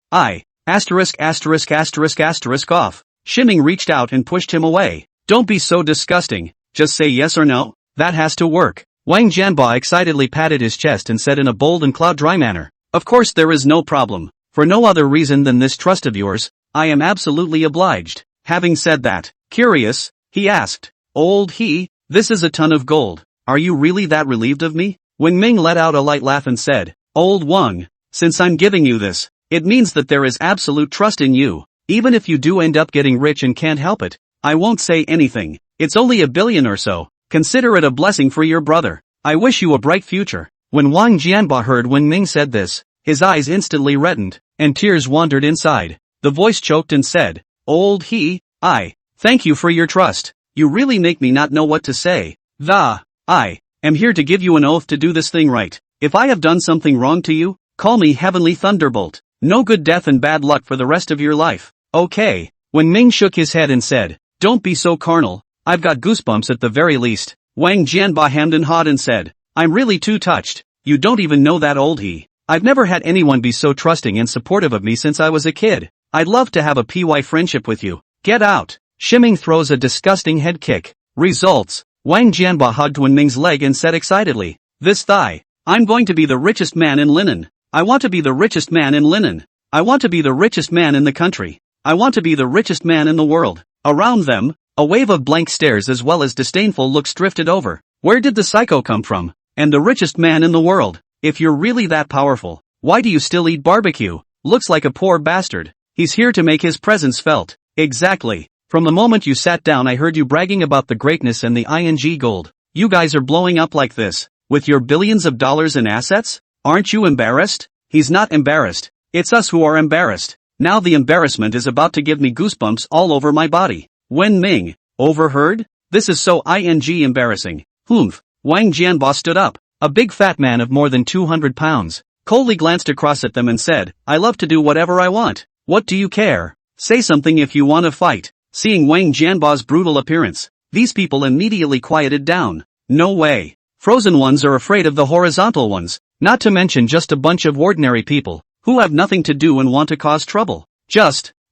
Off. Shiming reached out and pushed him away. Don't be so disgusting, just say yes or no. That has to work. Wang Jianba excitedly patted his chest and said in a bold and cloud-dry manner, of course there is no problem. For no other reason than this trust of yours, I am absolutely obliged. Having said that, curious, he asked, Old He, this is a ton of gold. Are you really that relieved of me? Wen Ming let out a light laugh and said, Old Wang, since I'm giving you this, it means that there is absolute trust in you. Even if you do end up getting rich and can't help it, I won't say anything. It's only $1 billion or so. Consider it a blessing for your brother. I wish you a bright future. When Wang Jianba heard Wen Ming said this, his eyes instantly reddened, and tears wandered inside. The voice choked and said, Old He, I thank you for your trust. You really make me not know what to say. I am here to give you an oath to do this thing right. If I have done something wrong to you, call me Heavenly Thunderbolt. No good death and bad luck for the rest of your life. Okay. Wen Ming shook his head and said, Don't be so carnal. I've got goosebumps at the very least. Wang Jianba hemmed and hawed and said, I'm really too touched. You don't even know that Old He. I've never had anyone be so trusting and supportive of me since I was a kid. I'd love to have a PY friendship with you. Get out. Shiming throws a disgusting head kick. Results. Wang Jianba hugged Wen Ming's leg and said excitedly, This thigh. I'm going to be the richest man in linen. I want to be the richest man in linen. I want to be the richest man in the country. I want to be the richest man in the world. Around them, a wave of blank stares as well as disdainful looks drifted over. Where did the psycho come from? And the richest man in the world? If you're really that powerful, why do you still eat barbecue? Looks like a poor bastard. He's here to make his presence felt. Exactly. From the moment you sat down I heard you bragging about the greatness and the ing gold. You guys are blowing up like this, with your billions of dollars in assets? Aren't you embarrassed? He's not embarrassed. It's us who are embarrassed. Now the embarrassment is about to give me goosebumps all over my body. Wen Ming, overheard? This is so embarrassing. Humph. Wang Jianba stood up, a big fat man of more than 200 pounds. Coldly glanced across at them and said, I love to do whatever I want. What do you care? Say something if you want to fight. Seeing Wang Jianba's brutal appearance, these people immediately quieted down. No way. Frozen ones are afraid of the horizontal ones, not to mention just a bunch of ordinary people, who have nothing to do and want to cause trouble.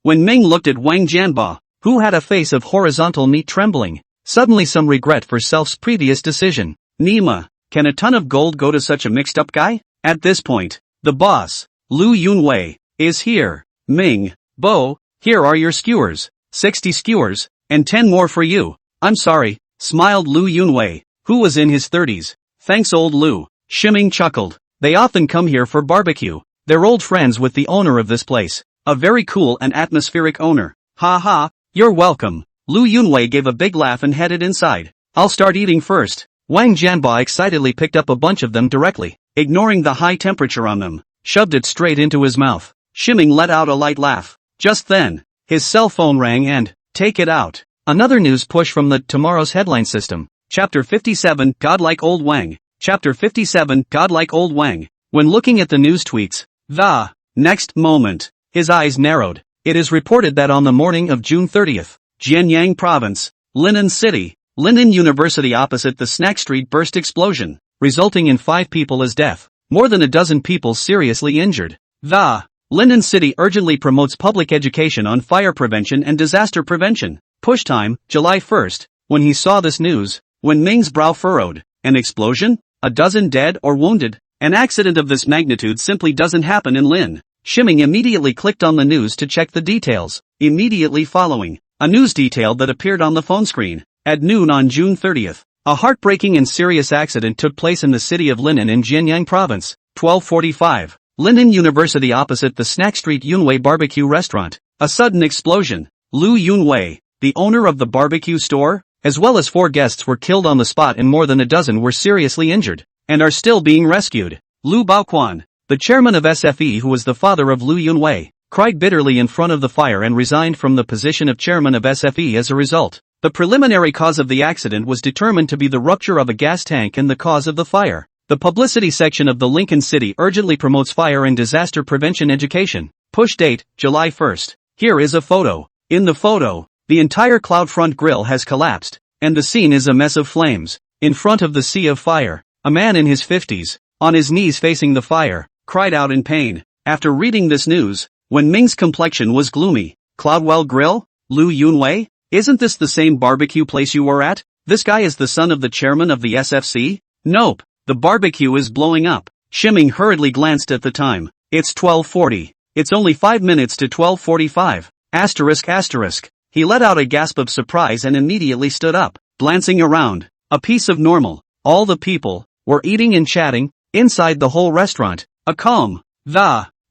When Ming looked at Wang Jianba, who had a face of horizontal meat trembling, suddenly some regret for self's previous decision. Nima, can a ton of gold go to such a mixed up guy? At this point, the boss, Lu Yunwei, is here. Ming, Bo, here are your skewers. 60 skewers, and 10 more for you. I'm sorry, smiled Lu Yunwei, who was in his 30s. Thanks old Lu. Shiming chuckled. They often come here for barbecue. They're old friends with the owner of this place. A very cool and atmospheric owner. Ha ha, you're welcome. Lu Yunwei gave a big laugh and headed inside. I'll start eating first. Wang Jianba excitedly picked up a bunch of them directly, ignoring the high temperature on them, shoved it straight into his mouth. Shiming let out a light laugh. Just then, His cell phone rang and, take it out. Another news push from the Tomorrow's headline system. Chapter 57, Godlike Old Wang. Chapter 57, Godlike Old Wang. When looking at the news tweets, the next moment, his eyes narrowed. It is reported that on the morning of June 30th, Jianyang Province, Linnan City, Linnan University opposite the snack street burst explosion, resulting in 5 people as death, more than a dozen people seriously injured. The Linnan City urgently promotes public education on fire prevention and disaster prevention. Push time, July 1st, when he saw this news, Wen Ming's brow furrowed. An explosion? A dozen dead or wounded? An accident of this magnitude simply doesn't happen in Lin. Shiming immediately clicked on the news to check the details. Immediately following, a news detail that appeared on the phone screen. At noon on June 30th, a heartbreaking and serious accident took place in the city of Linnan in Jianyang Province. 12:45. Linnan University opposite the Snack Street Yunwei barbecue restaurant. A sudden explosion. Lu Yunwei, the owner of the barbecue store, as well as 4 guests were killed on the spot and more than a dozen were seriously injured, and are still being rescued. Lu Baoquan, the chairman of SFE who was the father of Lu Yunwei, cried bitterly in front of the fire and resigned from the position of chairman of SFE as a result. The preliminary cause of the accident was determined to be the rupture of a gas tank and the cause of the fire. The publicity section of the Lincoln City urgently promotes fire and disaster prevention education. Push date, July 1st. Here is a photo. In the photo, the entire CloudFront grill has collapsed, and the scene is a mess of flames. In front of the sea of fire, a man in his 50s, on his knees facing the fire, cried out in pain. After reading this news, Wen Ming's complexion was gloomy. Cloudwell Grill? Lu Yunwei? Isn't this the same barbecue place you were at? This guy is the son of the chairman of the SFC? Nope, the barbecue is blowing up. Shiming hurriedly glanced at the time. It's 12:40. It's only 5 minutes to 12:45. Asterisk. He let out a gasp of surprise and immediately stood up, glancing around. A piece of normal. All the people were eating and chatting inside the whole restaurant. A calm.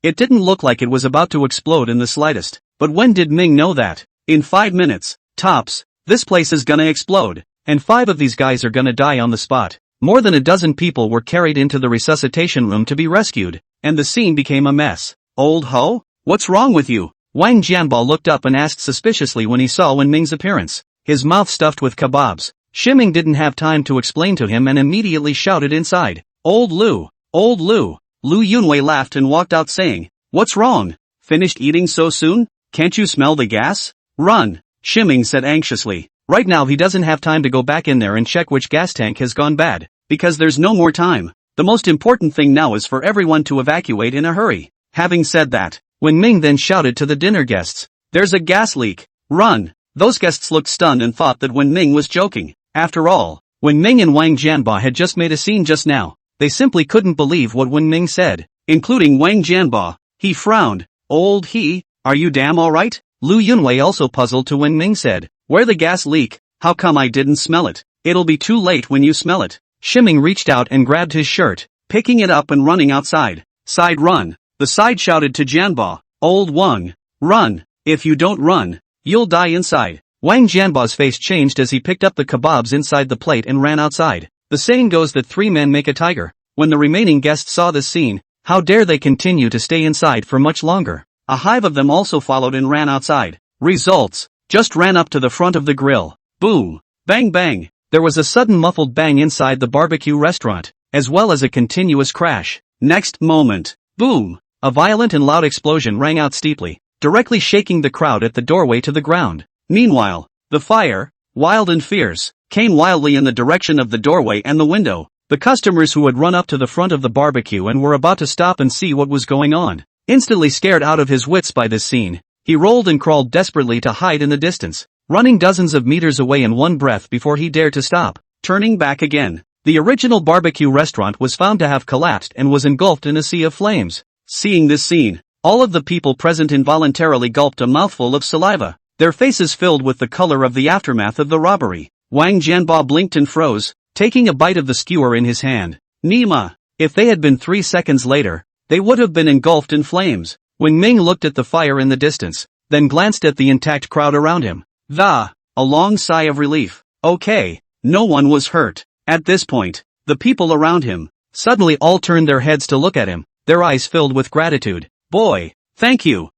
It didn't look like it was about to explode in the slightest. But when did Ming know that? In 5 minutes, tops, this place is gonna explode, and 5 of these guys are gonna die on the spot. More than a dozen people were carried into the resuscitation room to be rescued, and the scene became a mess. Old ho? What's wrong with you? Wang Jianbo looked up and asked suspiciously when he saw Wen Ming's appearance, his mouth stuffed with kebabs. Shiming didn't have time to explain to him and immediately shouted inside, Old Lu! Old Lu! Lu Yunwei laughed and walked out saying, What's wrong? Finished eating so soon? Can't you smell the gas? Run! Shiming said anxiously. Right now he doesn't have time to go back in there and check which gas tank has gone bad, because there's no more time. The most important thing now is for everyone to evacuate in a hurry. Having said that, Wen Ming then shouted to the dinner guests, There's a gas leak! Run! Those guests looked stunned and thought that Wen Ming was joking. After all, Wen Ming and Wang Jianbo had just made a scene just now. They simply couldn't believe what Wen Ming said, including Wang Jianbo. He frowned. Old he, are you damn alright? Lu Yunwei also puzzled to Wen Ming said, Where the gas leak? How come I didn't smell it? It'll be too late when you smell it. Shiming reached out and grabbed his shirt, picking it up and running outside. Side run. The side shouted to Jianbo, Old Wang, run. If you don't run, you'll die inside. Wang Jianbo's face changed as he picked up the kebabs inside the plate and ran outside. The saying goes that 3 men make a tiger. When the remaining guests saw this scene, how dare they continue to stay inside for much longer? A hive of them also followed and ran outside. Results. Just ran up to the front of the grill. Boom. Bang bang. There was a sudden muffled bang inside the barbecue restaurant, as well as a continuous crash. Next moment. Boom. A violent and loud explosion rang out steeply, directly shaking the crowd at the doorway to the ground. Meanwhile, the fire, wild and fierce, came wildly in the direction of the doorway and the window. The customers who had run up to the front of the barbecue and were about to stop and see what was going on, instantly scared out of his wits by this scene, he rolled and crawled desperately to hide in the distance, running dozens of meters away in one breath before he dared to stop, turning back again. The original barbecue restaurant was found to have collapsed and was engulfed in a sea of flames. Seeing this scene, all of the people present involuntarily gulped a mouthful of saliva, their faces filled with the color of the aftermath of the robbery. Wang Jianbo blinked and froze, taking a bite of the skewer in his hand. Nima! If they had been 3 seconds later, they would have been engulfed in flames. Wen Ming looked at the fire in the distance, then glanced at the intact crowd around him. A long sigh of relief. Okay, no one was hurt. At this point, the people around him suddenly all turned their heads to look at him, their eyes filled with gratitude. Boy, thank you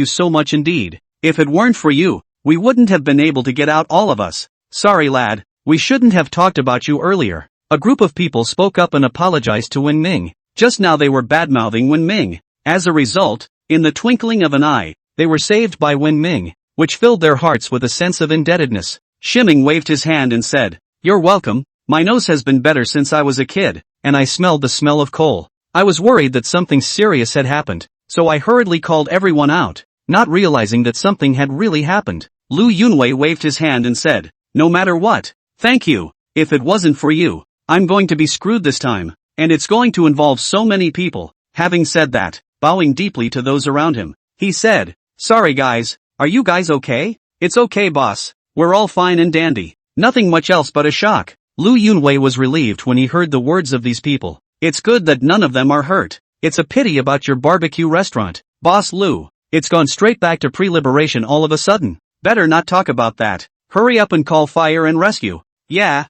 so much indeed. If it weren't for you, we wouldn't have been able to get out, all of us. Sorry lad, we shouldn't have talked about you earlier. A group of people spoke up and apologized to Wen Ming. Just now they were badmouthing Wen Ming. As a result, in the twinkling of an eye, they were saved by Wen Ming, which filled their hearts with a sense of indebtedness. Shiming waved his hand and said, "You're welcome. My nose has been better since I was a kid, and I smelled the smell of coal. I was worried that something serious had happened, so I hurriedly called everyone out, not realizing that something had really happened." Lu Yunwei waved his hand and said, "No matter what, thank you. If it wasn't for you, I'm going to be screwed this time, and it's going to involve so many people." Having said that, bowing deeply to those around him, he said, "Sorry guys, are you guys okay?" "It's okay boss, we're all fine and dandy. Nothing much else but a shock." Lu Yunwei was relieved when he heard the words of these people. "It's good that none of them are hurt. It's a pity about your barbecue restaurant, Boss Lu. It's gone straight back to pre-liberation all of a sudden. Better not talk about that. Hurry up and call fire and rescue." Yeah,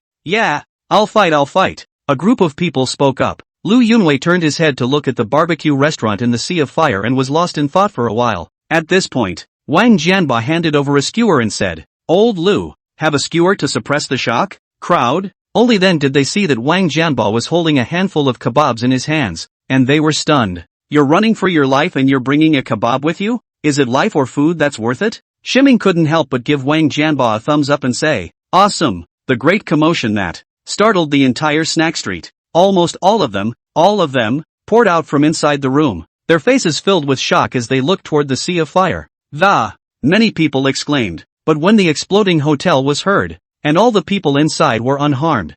I'll fight. A group of people spoke up. Lu Yunwei turned his head to look at the barbecue restaurant in the sea of fire and was lost in thought for a while. At this point, Wang Jianba handed over a skewer and said, "Old Lu, have a skewer to suppress the shock?" Crowd. Only then did they see that Wang Jianba was holding a handful of kebabs in his hands, and they were stunned. "You're running for your life and you're bringing a kebab with you? Is it life or food that's worth it?" Shiming couldn't help but give Wang Jianba a thumbs up and say, "Awesome." The great commotion that startled the entire snack street. Almost all of them, poured out from inside the room, their faces filled with shock as they looked toward the sea of fire. Many people exclaimed, but when the exploding hotel was heard, and all the people inside were unharmed,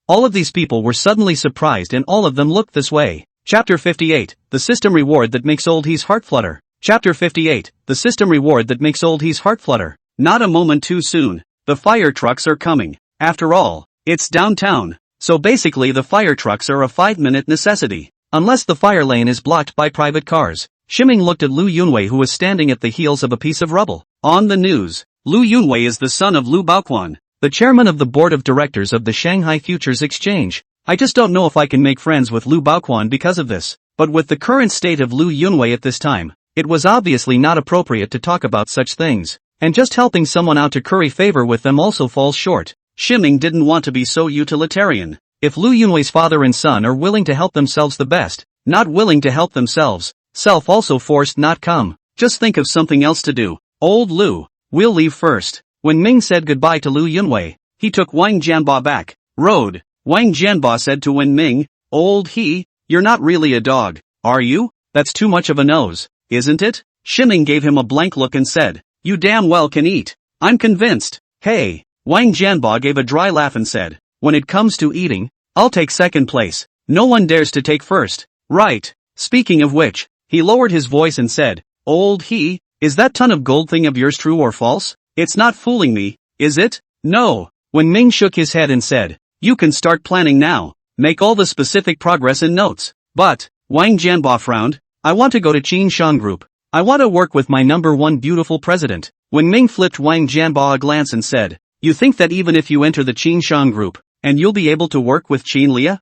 all of these people were suddenly surprised and all of them looked this way. Chapter 58, The System Reward That Makes Old He's Heart Flutter. Chapter 58, The System Reward That Makes Old He's Heart Flutter. Not a moment too soon. The fire trucks are coming. After all, it's downtown. So basically the fire trucks are a 5-minute necessity. Unless the fire lane is blocked by private cars. Shiming looked at Lu Yunwei who was standing at the heels of a piece of rubble. On the news, Lu Yunwei is the son of Lu Baoquan, the chairman of the board of directors of the Shanghai Futures Exchange. I just don't know if I can make friends with Lu Baoquan because of this. But with the current state of Lu Yunwei at this time, it was obviously not appropriate to talk about such things. And just helping someone out to curry favor with them also falls short. Shiming didn't want to be so utilitarian. If Lu Yunwei's father and son are willing to help themselves the best, not willing to help themselves, self also forced not come. Just think of something else to do. Old Lu, we'll leave first. When Ming said goodbye to Lu Yunwei, he took Wang Jianba back. Road. Wang Jianba said to Wen Ming, "Old he, you're not really a dog, are you? That's too much of a nose, isn't it?" Shiming gave him a blank look and said, "You damn well can eat. I'm convinced." "Hey." Wang Jianba gave a dry laugh and said, "When it comes to eating, I'll take second place. No one dares to take first. Right. Speaking of which," he lowered his voice and said, "Old he, is that ton of gold thing of yours true or false? It's not fooling me, is it?" "No." When Ming shook his head and said, "You can start planning now. Make all the specific progress in notes." "But," Wang Jianba frowned, "I want to go to Qin Shang Group. I want to work with my number one beautiful president." When Ming flipped Wang Jianba a glance and said, "You think that even if you enter the Qin Shang Group, and you'll be able to work with Qin Lia?"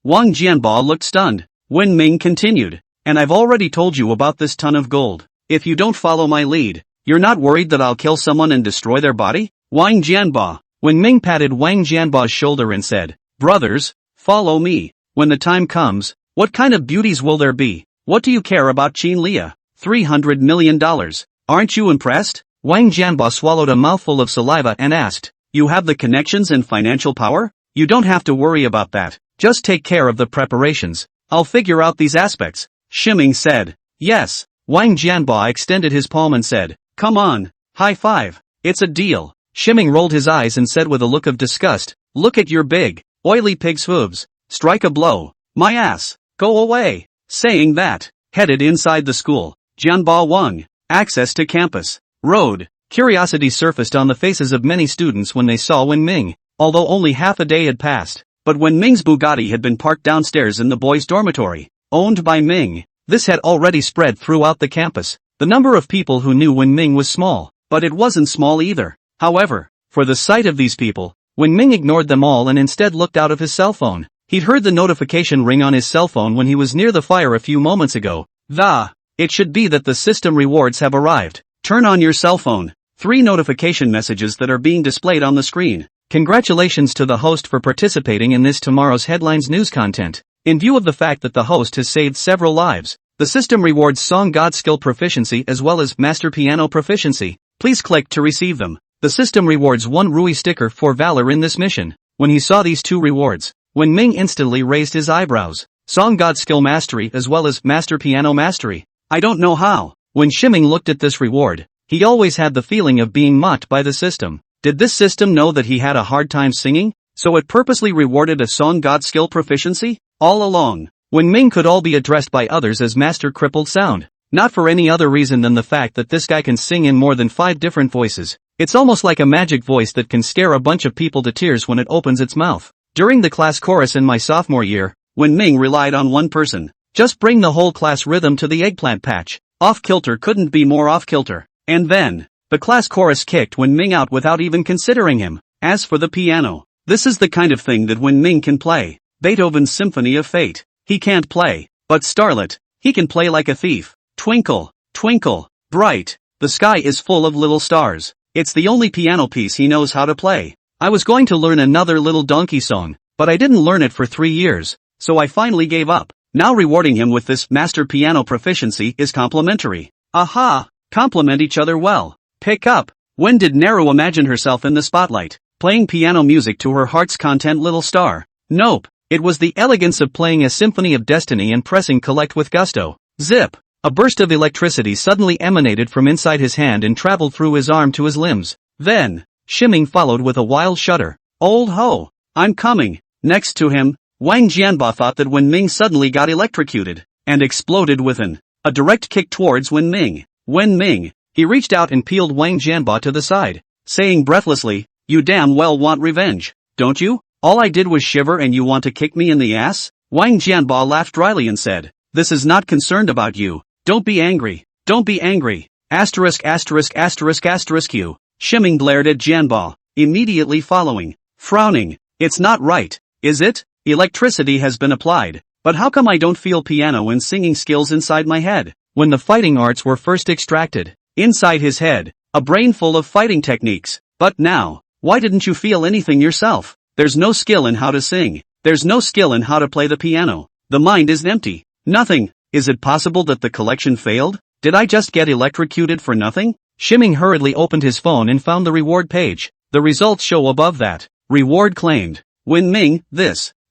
Wang Jianba looked stunned. When Ming continued, "And I've already told you about this ton of gold. If you don't follow my lead, you're not worried that I'll kill someone and destroy their body?" Wang Jianba. When Ming patted Wang Jianba's shoulder and said, "Brothers, follow me. When the time comes, what kind of beauties will there be? What do you care about Qin Lia? $300 million. Aren't you impressed?" Wang Jianba swallowed a mouthful of saliva and asked, "You have the connections and financial power? You don't have to worry about that. Just take care of the preparations. I'll figure out these aspects." Shiming said, "Yes." Wang Jianba extended his palm and said, "Come on, high five. It's a deal." Shiming rolled his eyes and said with a look of disgust, "Look at your big, oily pig's hooves. Strike a blow. My ass. Go away." Saying that, headed inside the school. Jianba Wang. Access to campus. Road. Curiosity surfaced on the faces of many students when they saw Wen Ming, although only half a day had passed. But when Ming's Bugatti had been parked downstairs in the boys' dormitory, owned by Ming, this had already spread throughout the campus. The number of people who knew Wen Ming was small, but it wasn't small either. However, for the sight of these people, Wen Ming ignored them all and instead looked out of his cell phone. He'd heard the notification ring on his cell phone when he was near the fire a few moments ago. It should be that the system rewards have arrived. Turn on your cell phone. 3 notification messages that are being displayed on the screen. Congratulations to the host for participating in this tomorrow's headlines news content. In view of the fact that the host has saved several lives, the system rewards Song God skill proficiency as well as Master Piano proficiency. Please click to receive them. The system rewards 1 Rui sticker for valor in this mission. When he saw these 2 rewards, Wen Ming instantly raised his eyebrows. Song God skill mastery as well as Master Piano mastery. I don't know how. When Shiming looked at this reward, he always had the feeling of being mocked by the system. Did this system know that he had a hard time singing? So it purposely rewarded a Song God skill proficiency? All along, Wen Ming could all be addressed by others as Master Crippled Sound. Not for any other reason than the fact that this guy can sing in more than 5 different voices. It's almost like a magic voice that can scare a bunch of people to tears when it opens its mouth. During the class chorus in my sophomore year, Wen Ming relied on one person. Just bring the whole class rhythm to the eggplant patch. Off-kilter couldn't be more off-kilter. And then, the class chorus kicked Wen Ming out without even considering him. As for the piano, this is the kind of thing that Wen Ming can play. Beethoven's Symphony of Fate. He can't play, but Starlet, he can play like a thief. Twinkle, twinkle, bright, the sky is full of little stars. It's the only piano piece he knows how to play. I was going to learn another little donkey song, but I didn't learn it for 3 years, so I finally gave up. Now rewarding him with this Master Piano proficiency is complimentary. Aha! Compliment each other well. Pick up. When did Naru imagine herself in the spotlight, playing piano music to her heart's content little star? Nope. It was the elegance of playing a symphony of destiny and pressing collect with gusto. Zip! A burst of electricity suddenly emanated from inside his hand and traveled through his arm to his limbs. Then, Shiming followed with a wild shudder. Old ho! I'm coming. Next to him, Wang Jianba thought that Wen Ming suddenly got electrocuted, and exploded with a direct kick towards Wen Ming. Wen Ming, he reached out and peeled Wang Jianba to the side, saying breathlessly, you damn well want revenge, don't you? All I did was shiver and you want to kick me in the ass? Wang Jianba laughed dryly and said, this is not concerned about you. Don't be angry. Don't be angry. Asterisk asterisk asterisk asterisk you. Shiming glared at Jianba, immediately following, frowning. It's not right, is it? Electricity has been applied, but how come I don't feel piano and singing skills inside my head? When the fighting arts were first extracted, inside his head, a brain full of fighting techniques. But now, why didn't you feel anything yourself? There's no skill in how to sing. There's no skill in how to play the piano. The mind is empty. Nothing. Is it possible that the collection failed? Did I just get electrocuted for nothing? Shiming hurriedly opened his phone and found the reward page. The results show above that. Reward claimed. Wen Ming,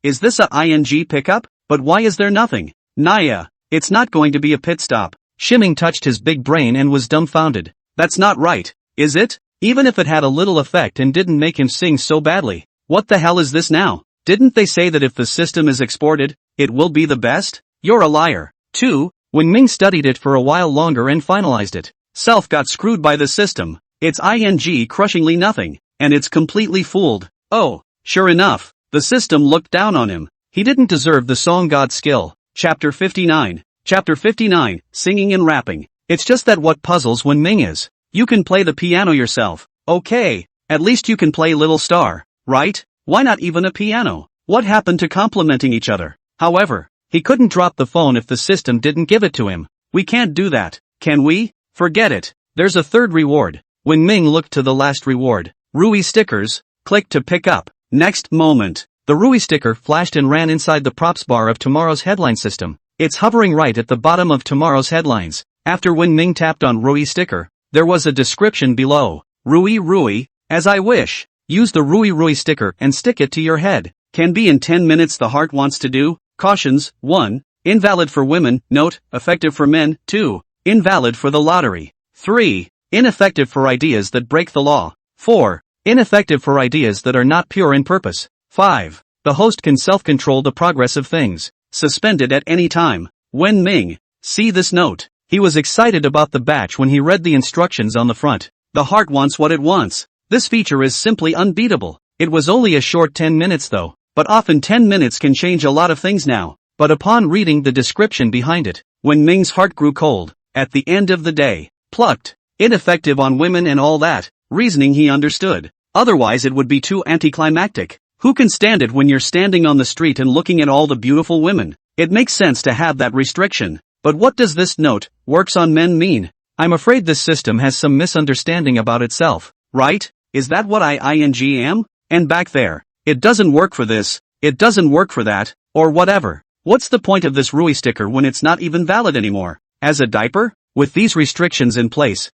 is this a ING pickup? But why is there nothing? Naya, it's not going to be a pit stop. Shiming touched his big brain and was dumbfounded. That's not right, is it? Even if it had a little effect and didn't make him sing so badly. What the hell is this now? Didn't they say that if the system is exported, it will be the best? You're a liar. 2. Wen Ming studied it for a while longer and finalized it. Self got screwed by the system. It's ING crushingly nothing, and it's completely fooled. Oh, sure enough, the system looked down on him. He didn't deserve the Song God skill. Chapter 59. Chapter 59, Singing and Rapping. It's just that what puzzles Wen Ming is, you can play the piano yourself. Okay, at least you can play Little Star, right? Why not even a piano? What happened to complimenting each other? However, he couldn't drop the phone if the system didn't give it to him. We can't do that, can we? Forget it. There's a third reward. Wen Ming looked to the last reward. Rui stickers. Click to pick up. Next moment, the Rui sticker flashed and ran inside the props bar of tomorrow's headline system. It's hovering right at the bottom of tomorrow's headlines. After Wen Ming tapped on Rui sticker, there was a description below. Rui, as I wish. Use the Rui sticker and stick it to your head. Can be in 10 minutes the heart wants to do. Cautions, 1. Invalid for women, note, effective for men, 2. Invalid for the lottery. 3. Ineffective for ideas that break the law. 4. Ineffective for ideas that are not pure in purpose. 5. The host can self-control the progress of things. Suspended at any time. Wen Ming. See this note. He was excited about the batch when he read the instructions on the front. The heart wants what it wants. This feature is simply unbeatable. It was only a short 10 minutes though, but often 10 minutes can change a lot of things now. But upon reading the description behind it, Wen Ming's heart grew cold. At the end of the day, plucked, ineffective on women and all that, reasoning he understood. Otherwise it would be too anticlimactic. Who can stand it when you're standing on the street and looking at all the beautiful women? It makes sense to have that restriction. But what does this note, works on men mean? I'm afraid this system has some misunderstanding about itself, right? Is that what I am? And back there. It doesn't work for this, it doesn't work for that, or whatever. What's the point of this RUI sticker when it's not even valid anymore? As a diaper? With these restrictions in place,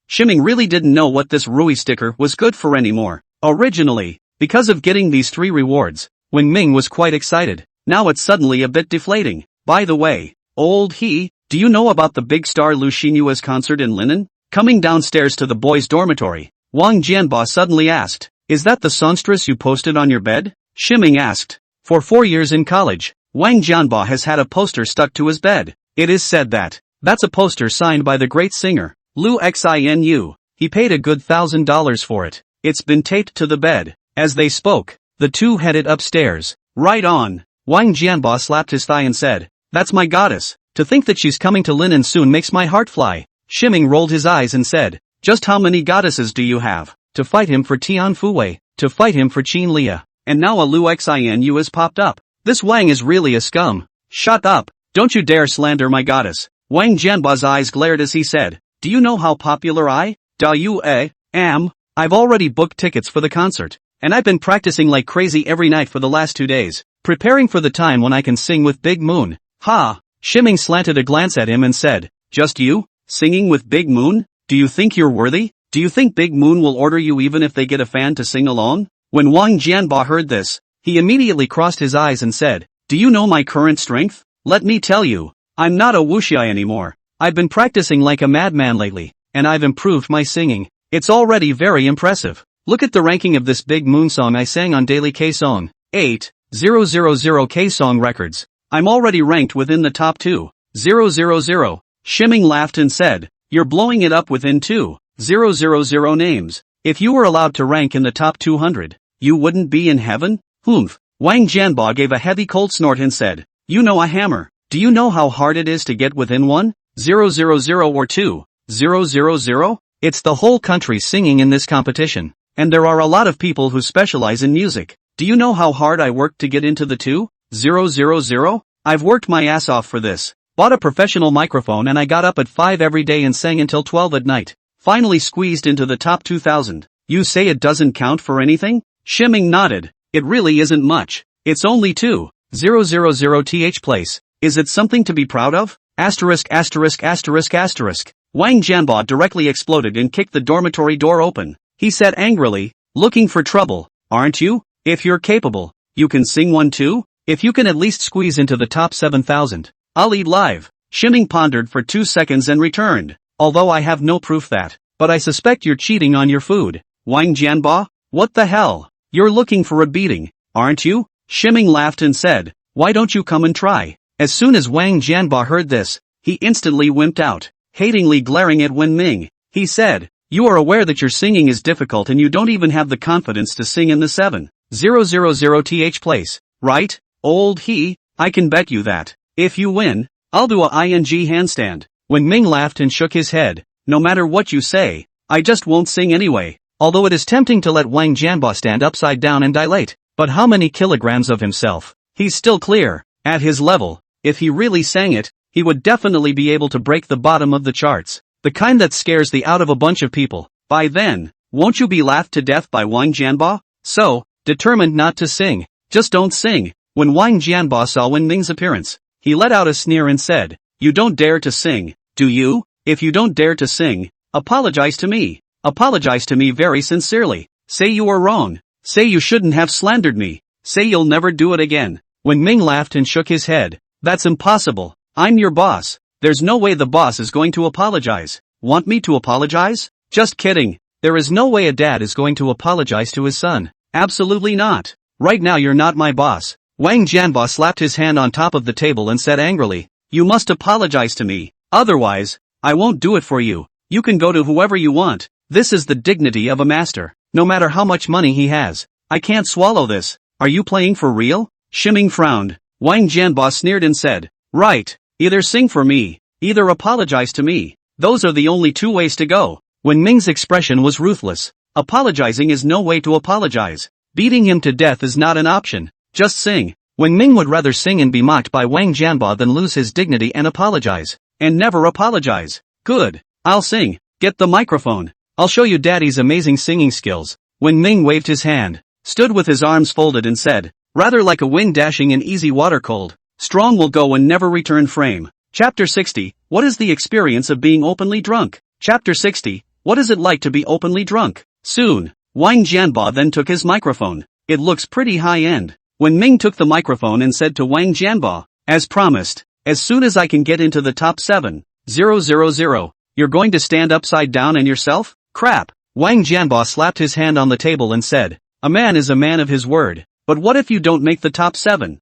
Shiming really didn't know what this RUI sticker was good for anymore. Originally, because of getting these 3 rewards, Wang Ming was quite excited. Now it's suddenly a bit deflating. By the way, do you know about the big star Lu Xinyua's concert in Linen? Coming downstairs to the boys' dormitory, Wang Jianba suddenly asked, is that the songstress you posted on your bed? Shiming asked. For 4 years in college, Wang Jianba has had a poster stuck to his bed. It is said that's a poster signed by the great singer, Lu Xinu. He paid a good $1,000 for it. It's been taped to the bed. As they spoke, the two headed upstairs. Right on. Wang Jianba slapped his thigh and said, that's my goddess. To think that she's coming to Linen soon makes my heart fly. Shiming rolled his eyes and said, just how many goddesses do you have? To fight him for Tian Fuwei, to fight him for Qin Lia, and now a Lu Xinu has popped up. This Wang is really a scum. Shut up. Don't you dare slander my goddess. Wang Jianba's eyes glared as he said, do you know how popular I am? I've already booked tickets for the concert, and I've been practicing like crazy every night for the last 2 days, preparing for the time when I can sing with Big Moon. Ha! Shiming slanted a glance at him and said, just you? Singing with Big Moon? Do you think you're worthy? Do you think Big Moon will order you even if they get a fan to sing along? When Wang Jianba heard this, he immediately crossed his eyes and said, do you know my current strength? Let me tell you, I'm not a wuxia anymore. I've been practicing like a madman lately, and I've improved my singing. It's already very impressive. Look at the ranking of this Big Moon song I sang on Daily K-Song. 8,000 K-Song records. I'm already ranked within the top 2,000. Shiming laughed and said, you're blowing it up within 2,000 names. If you were allowed to rank in the top 200, you wouldn't be in heaven? Humph. Wang Jianba gave a heavy cold snort and said, you know a hammer. Do you know how hard it is to get within 1,000 or 2,000? It's the whole country singing in this competition, and there are a lot of people who specialize in music. Do you know how hard I worked to get into the 2,000? I've worked my ass off for this. Bought a professional microphone and I got up at 5 every day and sang until 12 at night. Finally squeezed into the top 2,000. You say it doesn't count for anything? Shiming nodded. It really isn't much. It's only 2,000th place. Is it something to be proud of? Asterisk. Wang Jianba directly exploded and kicked the dormitory door open. He said angrily, looking for trouble, aren't you? If you're capable, you can sing one too? If you can at least squeeze into the top 7,000, I'll eat live. Shiming pondered for 2 seconds and returned, although I have no proof but I suspect you're cheating on your food. Wang Jianba? What the hell? You're looking for a beating, aren't you? Shiming laughed and said, why don't you come and try? As soon as Wang Jianba heard this, he instantly wimped out, hatingly glaring at Wen Ming. He said, you are aware that your singing is difficult and you don't even have the confidence to sing in the 7,000th place, right? I can bet you that. If you win, I'll do a ing handstand. Wen Ming laughed and shook his head. No matter what you say, I just won't sing anyway. Although it is tempting to let Wang Jianba stand upside down and dilate. But how many kilograms of himself? He's still clear. At his level, if he really sang it, he would definitely be able to break the bottom of the charts. The kind that scares the out of a bunch of people. By then, won't you be laughed to death by Wang Jianba? So, determined not to sing. Just don't sing. When Wang Jianba saw Wen Ming's appearance, he let out a sneer and said, you don't dare to sing, do you? If you don't dare to sing, apologize to me. Apologize to me very sincerely. Say you were wrong. Say you shouldn't have slandered me. Say you'll never do it again. Wen Ming laughed and shook his head. That's impossible. I'm your boss. There's no way the boss is going to apologize. Want me to apologize? Just kidding. There is no way a dad is going to apologize to his son. Absolutely not. Right now you're not my boss. Wang Jianba slapped his hand on top of the table and said angrily, you must apologize to me. Otherwise, I won't do it for you. You can go to whoever you want. This is the dignity of a master. No matter how much money he has. I can't swallow this. Are you playing for real? Shiming frowned. Wang Jianba sneered and said, right. Either sing for me, either apologize to me. Those are the only 2 ways to go. Wen Ming's expression was ruthless. Apologizing is no way to apologize. Beating him to death is not an option. Just sing. Wen Ming would rather sing and be mocked by Wang Jianba than lose his dignity and apologize. And never apologize. Good. I'll sing. Get the microphone. I'll show you daddy's amazing singing skills. Wen Ming waved his hand, stood with his arms folded and said, rather like a wind dashing in easy water cold, strong will go and never return frame. Chapter 60, What is the experience of being openly drunk? Chapter 60, What is it like to be openly drunk? Soon, Wang Jianba then took his microphone. It looks pretty high-end. Wen Ming took the microphone and said to Wang Jianba, as promised, as soon as I can get into the top 7,000, you're going to stand upside down and yourself? Crap. Wang Jianba slapped his hand on the table and said, a man is a man of his word, but what if you don't make the top 7,000?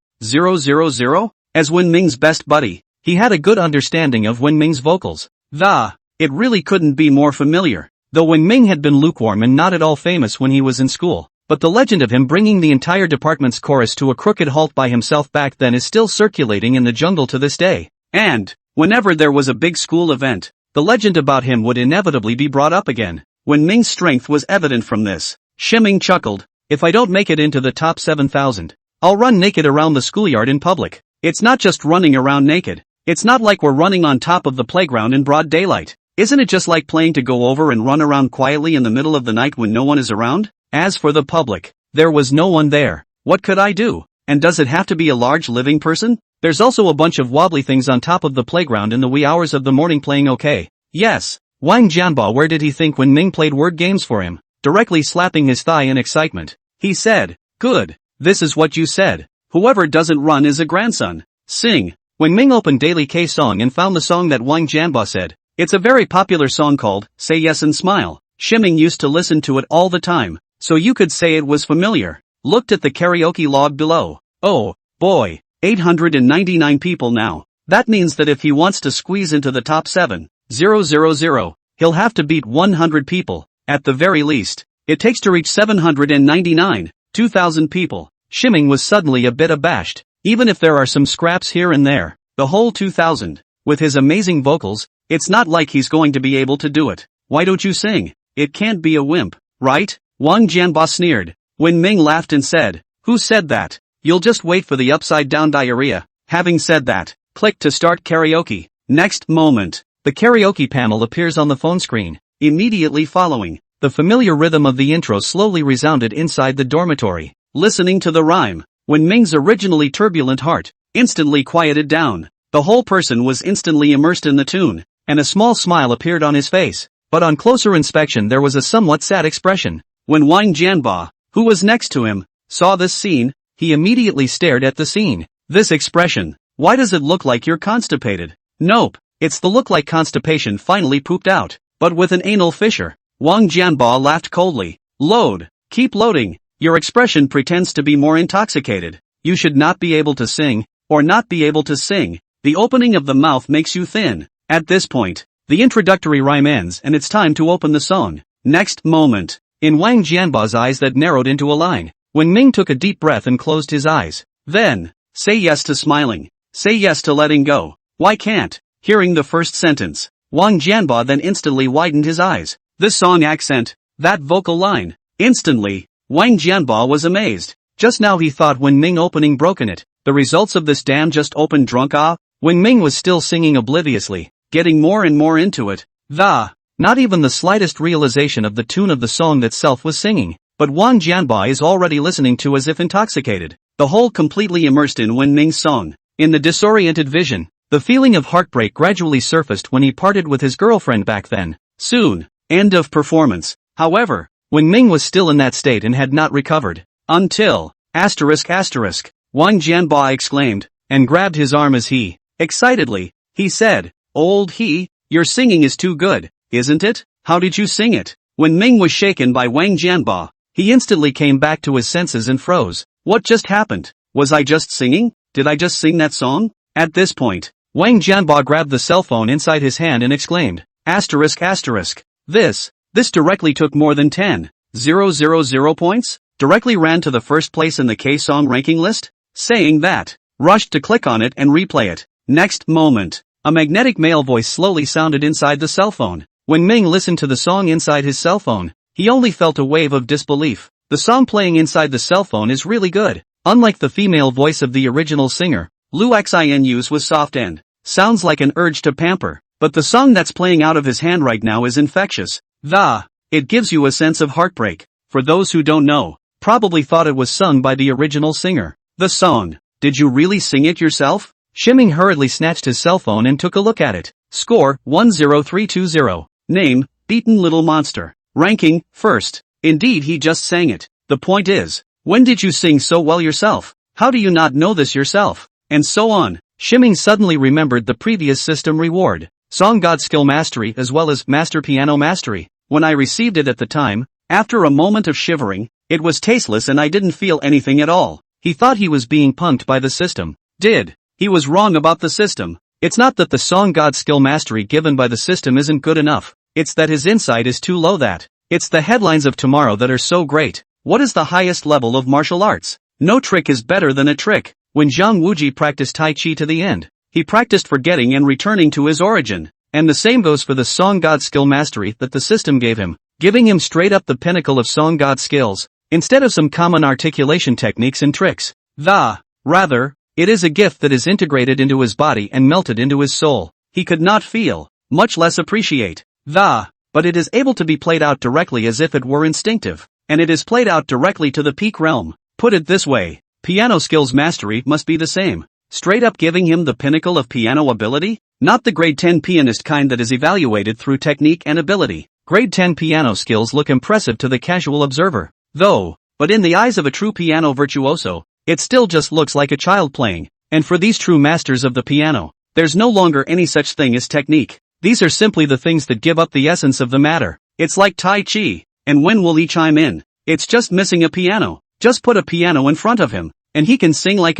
As Wen Ming's best buddy, he had a good understanding of Wen Ming's vocals. It really couldn't be more familiar. Though Wen Ming had been lukewarm and not at all famous when he was in school, but the legend of him bringing the entire department's chorus to a crooked halt by himself back then is still circulating in the jungle to this day. And, whenever there was a big school event, the legend about him would inevitably be brought up again. Wen Ming's strength was evident from this. Shiming chuckled, if I don't make it into the top 7,000, I'll run naked around the schoolyard in public. It's not just running around naked. It's not like we're running on top of the playground in broad daylight. Isn't it just like playing to go over and run around quietly in the middle of the night when no one is around? As for the public, there was no one there. What could I do? And does it have to be a large living person? There's also a bunch of wobbly things on top of the playground in the wee hours of the morning playing okay. Yes. Wang Jianba, where did he think Wen Ming played word games for him? Directly slapping his thigh in excitement. He said, good. This is what you said. Whoever doesn't run is a grandson. Sing. Wen Ming opened Daily K Song and found the song that Wang Jianba said. It's a very popular song called, Say Yes and Smile. Shiming used to listen to it all the time, so you could say it was familiar. Looked at the karaoke log below. Oh, boy, 899 people now. That means that if he wants to squeeze into the top 7,000, he'll have to beat 100 people, at the very least. It takes to reach 799, 2,000 people. Shiming was suddenly a bit abashed. Even if there are some scraps here and there, the whole 2,000, with his amazing vocals, it's not like he's going to be able to do it. Why don't you sing? It can't be a wimp, right? Wang Jianba sneered. Wen Ming laughed and said, who said that? You'll just wait for the upside down diarrhea. Having said that, click to start karaoke. Next moment, the karaoke panel appears on the phone screen. Immediately following, the familiar rhythm of the intro slowly resounded inside the dormitory. Listening to the rhyme, Wen Ming's originally turbulent heart instantly quieted down. The whole person was instantly immersed in the tune, and a small smile appeared on his face. But on closer inspection there was a somewhat sad expression. When Wang Jianba, who was next to him, saw this scene, he immediately stared at the scene. This expression, why does it look like you're constipated? Nope, it's the look like constipation finally pooped out, but with an anal fissure. Wang Jianba laughed coldly. Load, keep loading. Your expression pretends to be more intoxicated. You should not be able to sing, or not be able to sing. The opening of the mouth makes you thin. At this point, the introductory rhyme ends and it's time to open the song. Next moment, in Wang Jianba's eyes that narrowed into a line, Wen Ming took a deep breath and closed his eyes. Then, say yes to smiling. Say yes to letting go. Why can't? Hearing the first sentence, Wang Jianba then instantly widened his eyes. This song accent, that vocal line. Instantly, Wang Jianba was amazed. Just now he thought Wen Ming opening broken it. The results of this damn just opened drunk Wen Ming was still singing obliviously, getting more and more into it. Not even the slightest realization of the tune of the song that Self was singing, but Wang Jianba is already listening to as if intoxicated. The whole completely immersed in Wen Ming's song. In the disoriented vision, the feeling of heartbreak gradually surfaced when he parted with his girlfriend back then. Soon, end of performance. However, Wen Ming was still in that state and had not recovered. Until, Wang Jianba exclaimed, and grabbed his arm as he, excitedly, he said, your singing is too good, isn't it? How did you sing it? Wen Ming was shaken by Wang Jianba. He instantly came back to his senses and froze. What just happened? Was I just singing? Did I just sing that song? At this point, Wang Jianba grabbed the cell phone inside his hand and exclaimed, This directly took more than 10,000 points? Directly ran to the first place in the K-song ranking list? Saying that, rushed to click on it and replay it. Next moment, a magnetic male voice slowly sounded inside the cell phone. When Ming listened to the song inside his cell phone, he only felt a wave of disbelief. The song playing inside the cell phone is really good. Unlike the female voice of the original singer, Lu Xinyu's was soft and sounds like an urge to pamper. But the song that's playing out of his hand right now is infectious. It gives you a sense of heartbreak. For those who don't know, probably thought it was sung by the original singer. The song. Did you really sing it yourself? Shiming hurriedly snatched his cell phone and took a look at it. Score, 10320. Name, Beaten Little Monster. Ranking, first. Indeed, he just sang it. The point is, when did you sing so well yourself? How do you not know this yourself? And so on. Shiming suddenly remembered the previous system reward. Song God Skill Mastery as well as Master Piano Mastery. When I received it at the time, after a moment of shivering, it was tasteless and I didn't feel anything at all. He thought he was being punked by the system. He was wrong about the system. It's not that the Song God Skill Mastery given by the system isn't good enough. It's that his insight is too low that. It's the headlines of tomorrow that are so great. What is the highest level of martial arts? No trick is better than a trick. When Zhang Wuji practiced Tai Chi to the end, he practiced forgetting and returning to his origin. And the same goes for the Song God Skill Mastery that the system gave him, giving him straight up the pinnacle of Song God skills, instead of some common articulation techniques and tricks. Rather, it is a gift that is integrated into his body and melted into his soul. He could not feel, much less appreciate, but it is able to be played out directly as if it were instinctive, and it is played out directly to the peak realm. Put it this way, piano skills mastery must be the same, straight up giving him the pinnacle of piano ability, not the grade 10 pianist kind that is evaluated through technique and ability. Grade 10 piano skills look impressive to the casual observer, though, but in the eyes of a true piano virtuoso, it still just looks like a child playing. And for these true masters of the piano, there's no longer any such thing as technique. These are simply the things that give up the essence of the matter. It's like Tai Chi, and when will he chime in? It's just missing a piano. Just put a piano in front of him, and he can sing like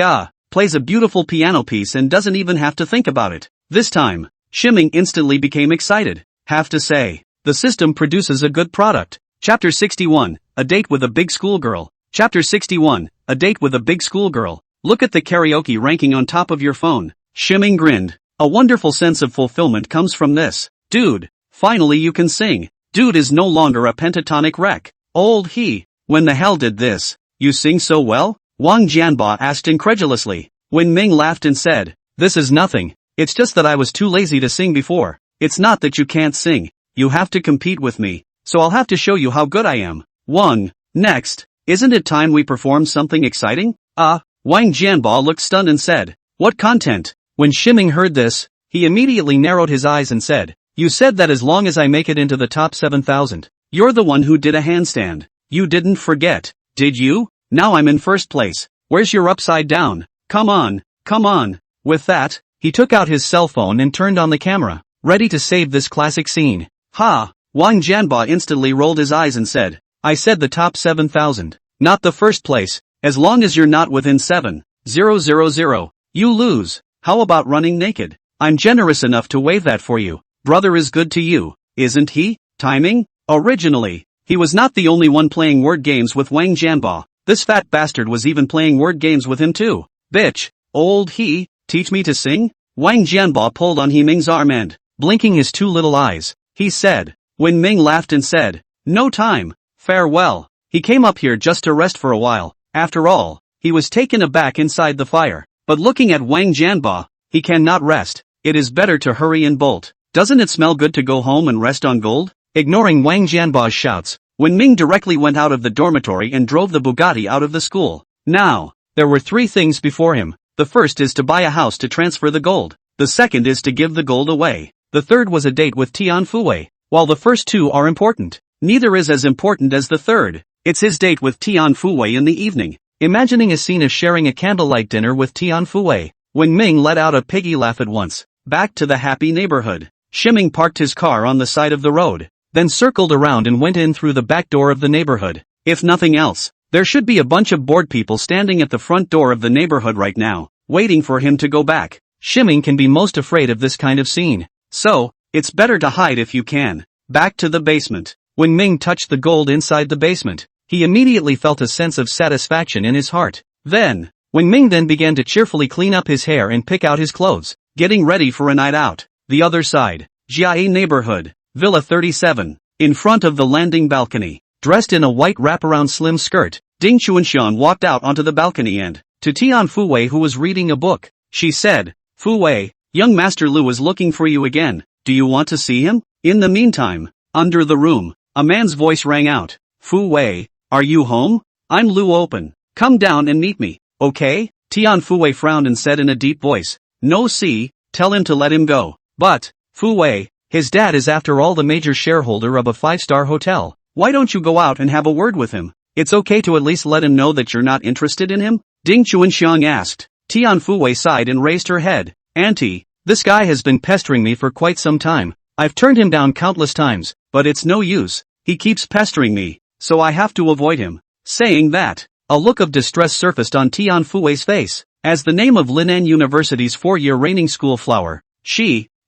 plays a beautiful piano piece and doesn't even have to think about it. This time, Shiming instantly became excited. Have to say, the system produces a good product. Chapter 61, A Date with a Big Schoolgirl. Chapter 61, A Date with a Big Schoolgirl. Look at the karaoke ranking on top of your phone. Shiming grinned. A wonderful sense of fulfillment comes from this. Dude, finally you can sing. Dude is no longer a pentatonic wreck. Old he. When the hell did this? You sing so well? Wang Jianba asked incredulously. When Ming laughed and said, this is nothing. It's just that I was too lazy to sing before. It's not that you can't sing. You have to compete with me. So I'll have to show you how good I am. Wang, next. Isn't it time we perform something exciting? Wang Jianba looked stunned and said, what content? When Shiming heard this, he immediately narrowed his eyes and said, you said that as long as I make it into the top 7,000. You're the one who did a handstand. You didn't forget, did you? Now I'm in first place. Where's your upside down? Come on. With that, he took out his cell phone and turned on the camera, ready to save this classic scene. Wang Jianba instantly rolled his eyes and said, I said the top 7,000, not the first place. As long as you're not within 7,000, you lose. How about running naked? I'm generous enough to waive that for you. Brother is good to you, isn't he? Timing? Originally, he was not the only one playing word games with Wang Jianba. This fat bastard was even playing word games with him too. Bitch, old he, teach me to sing? Wang Jianba pulled on He Ming's arm and, blinking his two little eyes, he said. When Ming laughed and said, no time, farewell. He came up here just to rest for a while. After all, he was taken aback inside the fire. But looking at Wang Jianba, he cannot rest. It is better to hurry and bolt. Doesn't it smell good to go home and rest on gold? Ignoring Wang Jianba's shouts, Wen Ming directly went out of the dormitory and drove the Bugatti out of the school. Now, there were three things before him. The first is to buy a house to transfer the gold. The second is to give the gold away. The third was a date with Tian Fuwei. While the first two are important, neither is as important as the third. It's his date with Tian Fuwei in the evening. Imagining a scene of sharing a candlelight dinner with Tian Fuwei, Wen Ming let out a piggy laugh at once. Back to the happy neighborhood. Shiming parked his car on the side of the road, then circled around and went in through the back door of the neighborhood. If nothing else, there should be a bunch of bored people standing at the front door of the neighborhood right now, waiting for him to go back. Shiming can be most afraid of this kind of scene. So, it's better to hide if you can. Back to the basement. When Ming touched the gold inside the basement, he immediately felt a sense of satisfaction in his heart. When Ming then began to cheerfully clean up his hair and pick out his clothes, getting ready for a night out. The other side. Jiae neighborhood. Villa 37. In front of the landing balcony. Dressed in a white wraparound slim skirt, Ding Chuanshan walked out onto the balcony and, to Tian Fuwei who was reading a book, she said, Fuwei, young Master Lu is looking for you again. Do you want to see him? In the meantime, under the room, a man's voice rang out. Fu Wei, are you home? I'm Lu Open. Come down and meet me, okay? Tian Fu Wei frowned and said in a deep voice. No, see, tell him to let him go. But, Fu Wei, his dad is after all the major shareholder of a 5-star hotel. Why don't you go out and have a word with him? It's okay to at least let him know that you're not interested in him? Ding Chuanxiang asked. Tian Fu Wei sighed and raised her head. Auntie, this guy has been pestering me for quite some time. I've turned him down countless times, but it's no use. He keeps pestering me, so I have to avoid him. Saying that, a look of distress surfaced on Tian Fu Wei's face. As the name of Linan University's 4-year reigning school flower,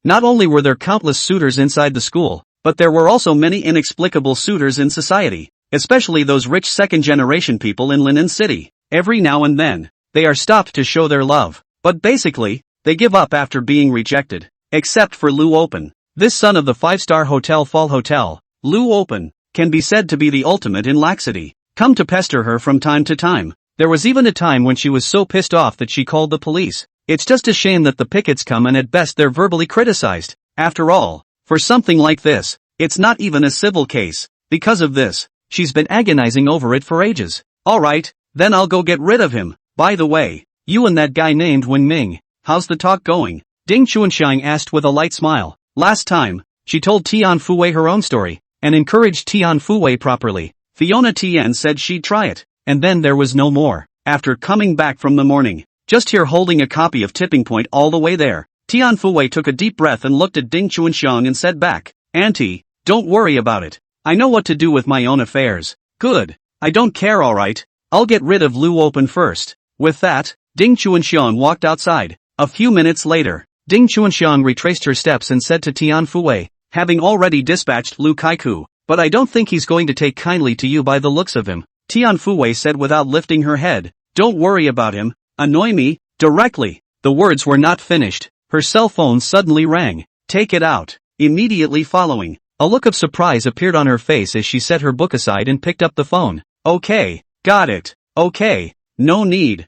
not only were there countless suitors inside the school, but there were also many inexplicable suitors in society, especially those rich second-generation people in Linan City. Every now and then, they are stopped to show their love, but basically, they give up after being rejected. Except for Lu Open. This son of the 5-star hotel Fall Hotel, Lu Open, can be said to be the ultimate in laxity. Come to pester her from time to time. There was even a time when she was so pissed off that she called the police. It's just a shame that the pickets come and at best they're verbally criticized. After all, for something like this, it's not even a civil case. Because of this, she's been agonizing over it for ages. Alright, then I'll go get rid of him. By the way, you and that guy named Wen Ming, how's the talk going? Ding Chuanxiang asked with a light smile. Last time, she told Tian Fu Wei her own story, and encouraged Tian Fu Wei properly. Fiona Tian said she'd try it, and then there was no more. After coming back from the morning, just here holding a copy of Tipping Point all the way there, Tian Fu Wei took a deep breath and looked at Ding Chuanxiang and said back, Auntie, don't worry about it. I know what to do with my own affairs. Good. I don't care, alright. I'll get rid of Lu Open first. With that, Ding Chuanxiang walked outside. A few minutes later, Ding Chuanxiang retraced her steps and said to Tian Fu Wei, having already dispatched Lu Kaiku, but I don't think he's going to take kindly to you by the looks of him. Tian Fu Wei said without lifting her head. Don't worry about him. Annoy me, directly. The words were not finished. Her cell phone suddenly rang. Take it out. Immediately following, a look of surprise appeared on her face as she set her book aside and picked up the phone. Okay, got it. Okay, no need.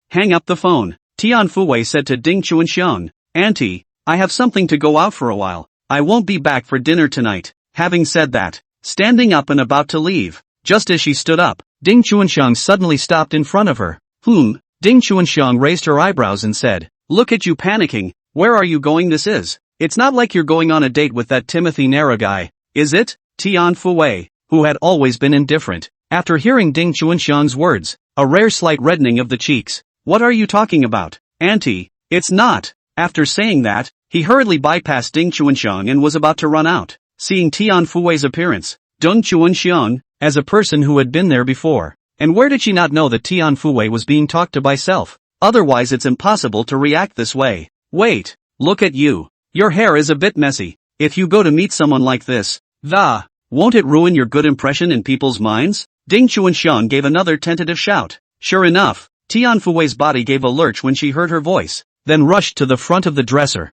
Hang up the phone. Tian Fu Wei said to Ding Chuanxiang, Auntie, I have something to go out for a while. I won't be back for dinner tonight. Having said that, standing up and about to leave, just as she stood up, Ding Chuanxiang suddenly stopped in front of her. Ding Chuanxiang raised her eyebrows and said, Look at you panicking. Where are you going? This is. It's not like you're going on a date with that Timothy Nara guy, is it? Tian Fu Wei, who had always been indifferent, after hearing Ding Chuanxiang's words, a rare slight reddening of the cheeks. What are you talking about, Auntie? It's not. After saying that, he hurriedly bypassed Ding Chuanxiang and was about to run out. Seeing Tian Fu Wei's appearance, Ding Chuanxiang, as a person who had been there before. And where did she not know that Tian Fu Wei was being talked to by self? Otherwise it's impossible to react this way. Wait, look at you. Your hair is a bit messy. If you go to meet someone like this, won't it ruin your good impression in people's minds? Ding Chuanxiang gave another tentative shout. Sure enough, Tian Fu Wei's body gave a lurch when she heard her voice, then rushed to the front of the dresser.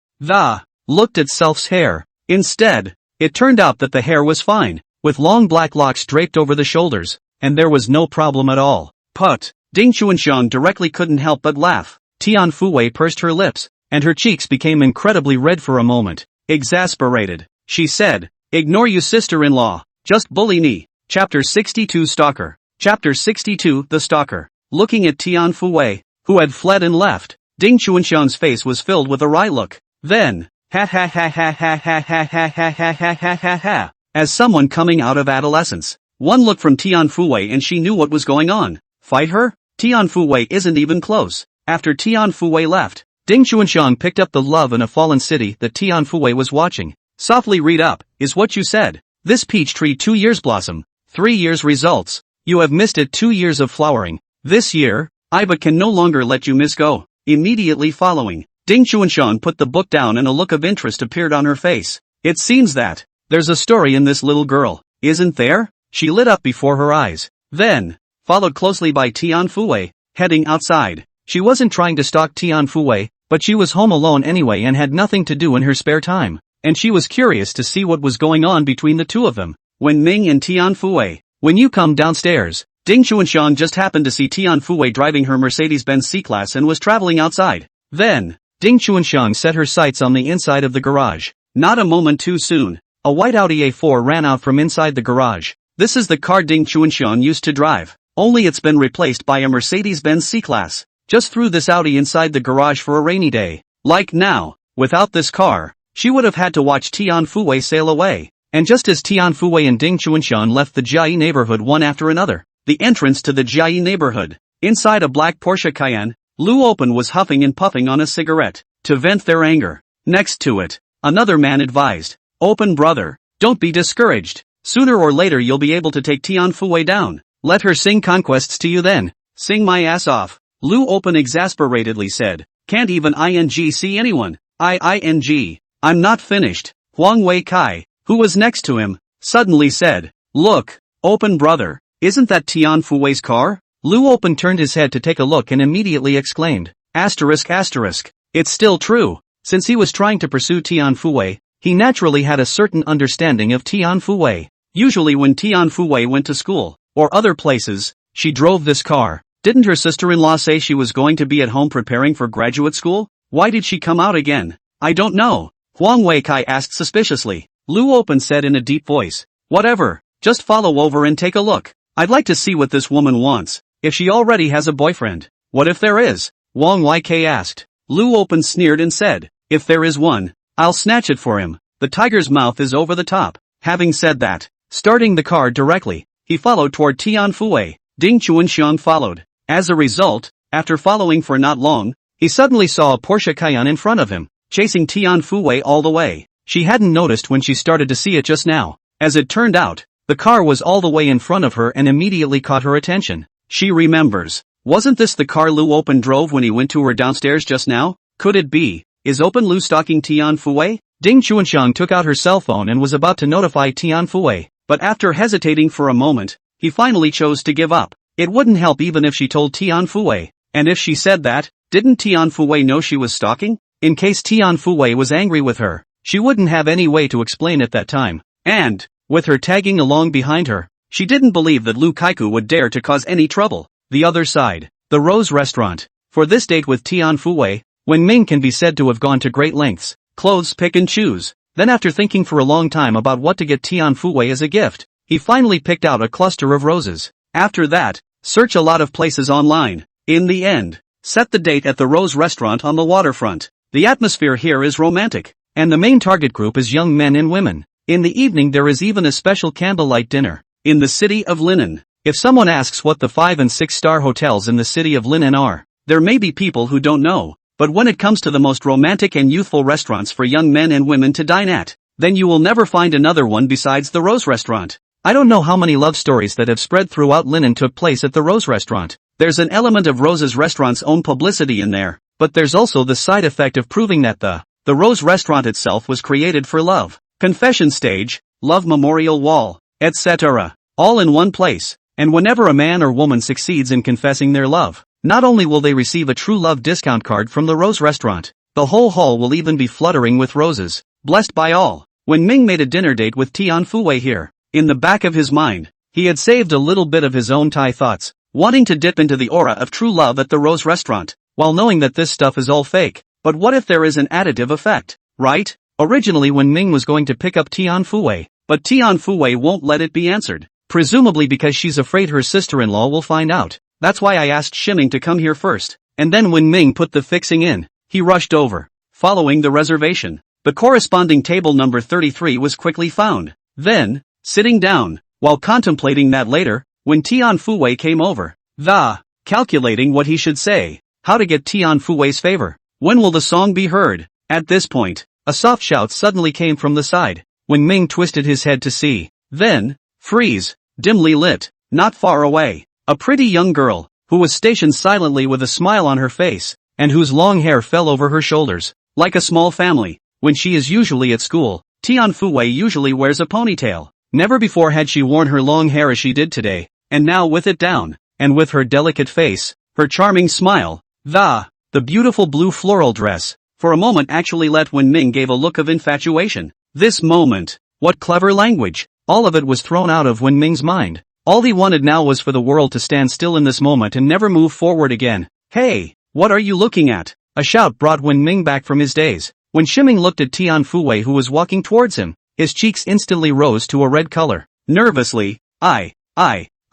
Looked at self's hair. Instead, it turned out that the hair was fine, with long black locks draped over the shoulders, and there was no problem at all. But, Ding Chuanxiang directly couldn't help but laugh. Tian Fu Wei pursed her lips, and her cheeks became incredibly red for a moment. Exasperated, she said, Ignore you sister-in-law, just bully me. Chapter 62 Stalker. Chapter 62 The Stalker. Looking at Tian Fu Wei, who had fled and left, Ding Chuanxiang's face was filled with a wry look. Then, as someone coming out of adolescence. One look from Tian Fu Wei and she knew what was going on. Fight her? Tian Fu Wei isn't even close. After Tian Fu Wei left, Ding Chuanxiang picked up the Love in a Fallen City that Tian Fu Wei was watching. Softly read up, is what you said. This peach tree 2 years blossom, 3 years results. You have missed it 2 years of flowering. This year, Iba can no longer let you miss go. Immediately following, Ding Chuanxiang put the book down and a look of interest appeared on her face. It seems that there's a story in this little girl, isn't there? She lit up before her eyes. Then, followed closely by Tian Fu Wei, heading outside. She wasn't trying to stalk Tian Fu Wei, but she was home alone anyway and had nothing to do in her spare time. And she was curious to see what was going on between the two of them. When Ming and Tian Fu Wei, when you come downstairs, Ding Chuanxiang just happened to see Tian Fu Wei driving her Mercedes-Benz C-Class and was traveling outside. Then, Ding Chuanxiang set her sights on the inside of the garage. Not a moment too soon. A white Audi A4 ran out from inside the garage. This is the car Ding Chuanxian used to drive, only it's been replaced by a Mercedes-Benz C-Class. Just threw this Audi inside the garage for a rainy day. Like now, without this car, she would have had to watch Tian Fuwei sail away. And just as Tian Fuwei and Ding Chuanxian left the Jiayi neighborhood one after another, the entrance to the Jiayi neighborhood, inside a black Porsche Cayenne, Lu Open was huffing and puffing on a cigarette, to vent their anger. Next to it, another man advised, "Open brother, don't be discouraged. Sooner or later you'll be able to take Tian Fuwei down. Let her sing conquests to you then." "Sing my ass off," Lu Open exasperatedly said. "Can't even ing see anyone. I'm not finished." Huang Wei Kai, who was next to him, suddenly said, "Look, Open brother, isn't that Tian Fuwei's car?" Lu Open turned his head to take a look and immediately exclaimed, "Asterisk asterisk. It's still true." Since he was trying to pursue Tian Fuwei, he naturally had a certain understanding of Tian Fuwei. Usually when Tian Fuwei went to school, or other places, she drove this car. Didn't her sister-in-law say she was going to be at home preparing for graduate school? Why did she come out again? "I don't know," Huang Weikai asked suspiciously. Lu Open said in a deep voice, "Whatever, just follow over and take a look. I'd like to see what this woman wants, if she already has a boyfriend." "What if there is?" Huang Weikai asked. Lu Open sneered and said, "If there is one, I'll snatch it for him. The tiger's mouth is over the top." Having said that, starting the car directly, he followed toward Tian Fuwei. Ding Chuanxiang followed. As a result, after following for not long, he suddenly saw a Porsche Cayenne in front of him, chasing Tian Fuwei all the way. She hadn't noticed when she started to see it just now. As it turned out, the car was all the way in front of her and immediately caught her attention. She remembers. Wasn't this the car Lu Open drove when he went to her downstairs just now? Could it be? Is Open Lu stalking Tian Fuwei? Ding Chuanxiang took out her cell phone and was about to notify Tian Fuwei, but after hesitating for a moment, he finally chose to give up. It wouldn't help even if she told Tian Fuwei. And if she said that, didn't Tian Fuwei know she was stalking? In case Tian Fuwei was angry with her, she wouldn't have any way to explain at that time. And, with her tagging along behind her, she didn't believe that Lu Kaiku would dare to cause any trouble. The other side, the Rose Restaurant. For this date with Tian Fuwei, Wen Ming can be said to have gone to great lengths. Clothes pick and choose. Then after thinking for a long time about what to get Tian Fuwei as a gift, he finally picked out a cluster of roses. After that, search a lot of places online. In the end, set the date at the Rose Restaurant on the waterfront. The atmosphere here is romantic, and the main target group is young men and women. In the evening there is even a special candlelight dinner. In the city of Linen. If someone asks what the 5- and 6-star hotels in the city of Linen are, there may be people who don't know, but when it comes to the most romantic and youthful restaurants for young men and women to dine at, then you will never find another one besides the Rose Restaurant. I don't know how many love stories that have spread throughout Linen took place at the Rose Restaurant. There's an element of Rose's restaurant's own publicity in there, but there's also the side effect of proving that the Rose Restaurant itself was created for love. Confession stage, love memorial wall, etc. All in one place. And whenever a man or woman succeeds in confessing their love, not only will they receive a true love discount card from the Rose Restaurant, the whole hall will even be fluttering with roses, blessed by all. When Ming made a dinner date with Tian Fuwei here, in the back of his mind, he had saved a little bit of his own Thai thoughts, wanting to dip into the aura of true love at the Rose Restaurant, while knowing that this stuff is all fake. But what if there is an additive effect, right? Originally when Ming was going to pick up Tian Fuwei, but Tian Fuwei won't let it be answered. Presumably because she's afraid her sister-in-law will find out. That's why I asked Shiming to come here first. And then when Ming put the fixing in, he rushed over. Following the reservation, the corresponding table number 33 was quickly found. Then, sitting down, while contemplating that later, when Tian Fuwei came over, calculating what he should say, how to get Tian Fuwei's favor. When will the song be heard? At this point, a soft shout suddenly came from the side. When Ming twisted his head to see, then, freeze, dimly lit, not far away, a pretty young girl, who was stationed silently with a smile on her face, and whose long hair fell over her shoulders, like a small family. When she is usually at school, Tian Fuwei usually wears a ponytail. Never before had she worn her long hair as she did today, and now with it down, and with her delicate face, her charming smile, the beautiful blue floral dress, for a moment actually let Wen Ming gave a look of infatuation. This moment, what clever language! All of it was thrown out of Wen Ming's mind. All he wanted now was for the world to stand still in this moment and never move forward again. Hey, what are you looking at? A shout brought Wen Ming back from his daze. When Shiming looked at Tian Fuwei who was walking towards him, his cheeks instantly rose to a red color. Nervously, I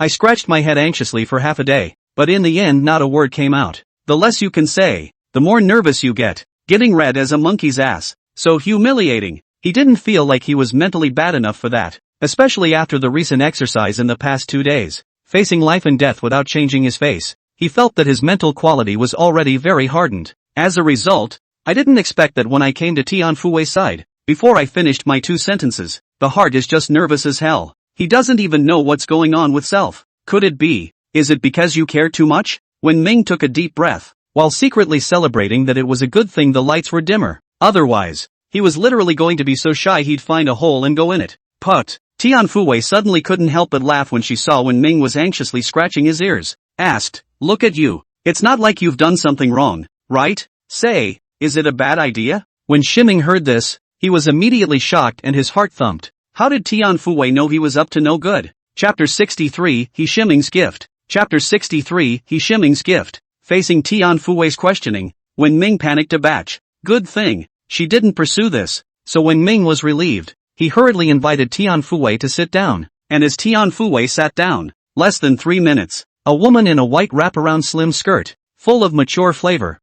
scratched my head anxiously for half a day, but in the end not a word came out. The less you can say, the more nervous you get. Getting red as a monkey's ass. So humiliating. He didn't feel like he was mentally bad enough for that, especially after the recent exercise in the past 2 days. Facing life and death without changing his face, he felt that his mental quality was already very hardened. As a result, I didn't expect that when I came to Tian Fuwei's side. Before I finished my 2 sentences, the heart is just nervous as hell. He doesn't even know what's going on with self. Could it be? Is it because you care too much? When Ming took a deep breath, while secretly celebrating that it was a good thing the lights were dimmer. Otherwise, he was literally going to be so shy he'd find a hole and go in it. But Tian Fuwei suddenly couldn't help but laugh when she saw when Ming was anxiously scratching his ears. Asked, "Look at you. It's not like you've done something wrong, right? Say, is it a bad idea?" When Shiming heard this, he was immediately shocked and his heart thumped. How did Tian Fuwei know he was up to no good? Chapter 63, He Shiming's Gift. Chapter 63, He Shiming's Gift. Facing Tian Fuwei's questioning, when Ming panicked a batch. Good thing, she didn't pursue this, so when Ming was relieved, he hurriedly invited Tian Fuwei to sit down. And as Tian Fuwei sat down, less than 3 minutes, a woman in a white wraparound slim skirt, full of mature flavor,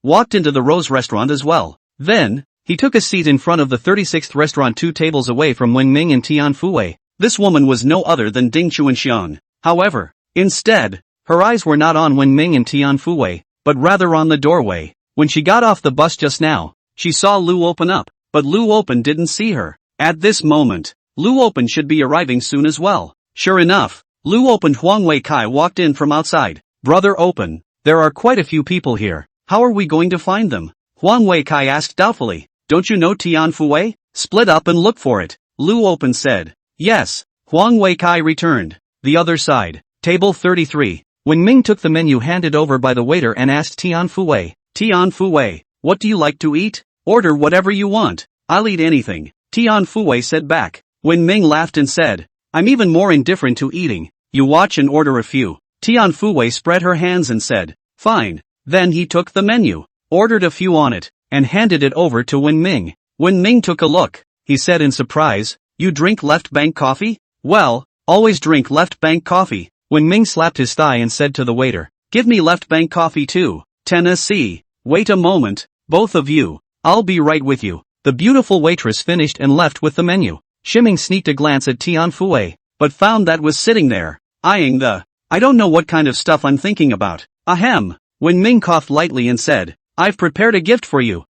walked into the Rose restaurant as well. Then, he took a seat in front of the 36th restaurant 2 tables away from Wen Ming and Tian Fuwei. This woman was no other than Ding Chuanxiang. However, instead, her eyes were not on Wen Ming and Tian Fuwei, but rather on the doorway. When she got off the bus just now, she saw Lu open up, but Lu Open didn't see her. At this moment, Lu Open should be arriving soon as well. Sure enough, Lu Open Huang Wei Kai walked in from outside. Brother Open, there are quite a few people here. How are we going to find them? Huang Wei Kai asked doubtfully. Don't you know Tian Fuwei? Split up and look for it. Lu Open said. Yes, Huang Wei Kai returned. The other side, table 33. When Ming took the menu handed over by the waiter and asked Tian Fuwei, Tian Fuwei, what do you like to eat? Order whatever you want. I'll eat anything. Tian Fuwei said back. When Ming laughed and said, I'm even more indifferent to eating. You watch and order a few. Tian Fuwei spread her hands and said, fine. Then he took the menu, ordered a few on it, and handed it over to Wen Ming. When Ming took a look, he said in surprise, you drink left bank coffee? Well, always drink left bank coffee. When Ming slapped his thigh and said to the waiter, give me left bank coffee too. Tennessee. Wait a moment, both of you. I'll be right with you. The beautiful waitress finished and left with the menu. Shiming sneaked a glance at Tian Fuwei, but found that was sitting there, eyeing the, I don't know what kind of stuff I'm thinking about. Ahem. When Ming coughed lightly and said, I've prepared a gift for you.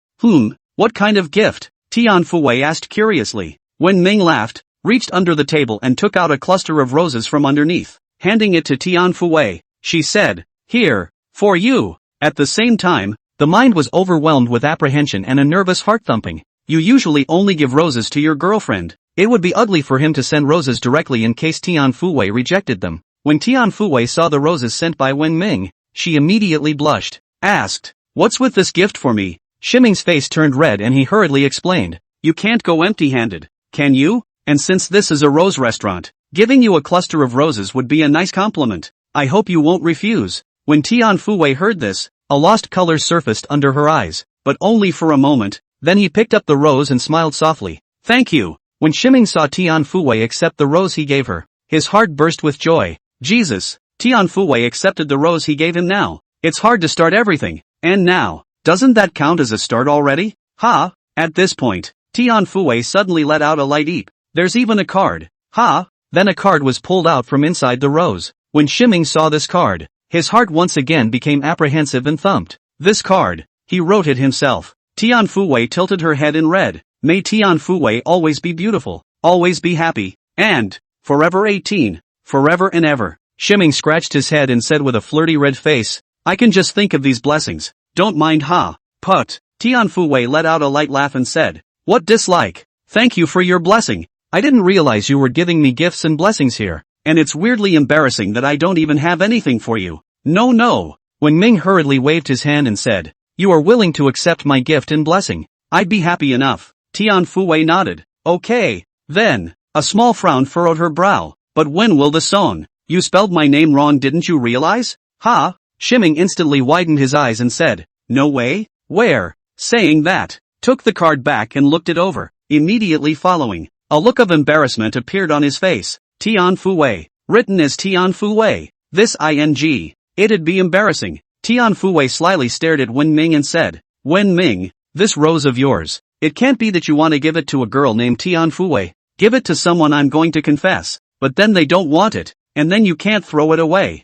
What kind of gift? Tian Fuwei asked curiously. When Ming laughed, reached under the table and took out a cluster of roses from underneath. Handing it to Tian Fuwei, she said, here, for you. At the same time, the mind was overwhelmed with apprehension and a nervous heart thumping. You usually only give roses to your girlfriend. It would be ugly for him to send roses directly in case Tian Fuwei rejected them. When Tian Fuwei saw the roses sent by Wen Ming, she immediately blushed. Asked, what's with this gift for me? Shiming's face turned red and he hurriedly explained. You can't go empty-handed, can you? And since this is a rose restaurant, giving you a cluster of roses would be a nice compliment. I hope you won't refuse. When Tian Fuwei heard this, a lost color surfaced under her eyes, but only for a moment. Then he picked up the rose and smiled softly. Thank you. When Shiming saw Tian Fuwei accept the rose he gave her, his heart burst with joy. Jesus, Tian Fuwei accepted the rose he gave him now. It's hard to start everything. And now, doesn't that count as a start already? Ha! At this point, Tian Fuwei suddenly let out a light eep. There's even a card. Ha! Then a card was pulled out from inside the rose. When Shiming saw this card, his heart once again became apprehensive and thumped. This card, he wrote it himself. Tian Fuwei tilted her head and read, May Tian Fuwei always be beautiful, always be happy, and, forever 18, forever and ever. Shiming scratched his head and said with a flirty red face, I can just think of these blessings, don't mind ha. Put. Tian Fuwei let out a light laugh and said, what dislike? Thank you for your blessing. I didn't realize you were giving me gifts and blessings here, and it's weirdly embarrassing that I don't even have anything for you. No. When Ming hurriedly waved his hand and said, you are willing to accept my gift and blessing. I'd be happy enough. Tian Fuwei nodded. Okay, then. A small frown furrowed her brow. But when will the song? You spelled my name wrong, didn't you realize? Ha! Shiming instantly widened his eyes and said, no way? Where? Saying that, took the card back and looked it over, immediately following. A look of embarrassment appeared on his face. Tian Fuwei, written as Tian Fuwei. This ing. It'd be embarrassing. Tian Fuwei slyly stared at Wen Ming and said, Wen Ming, this rose of yours, it can't be that you want to give it to a girl named Tian Fuwei. Give it to someone I'm going to confess, but then they don't want it, and then you can't throw it away.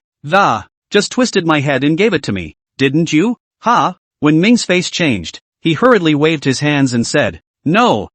Just twisted my head and gave it to me, didn't you? Ha! When Ming's face changed, he hurriedly waved his hands and said, No,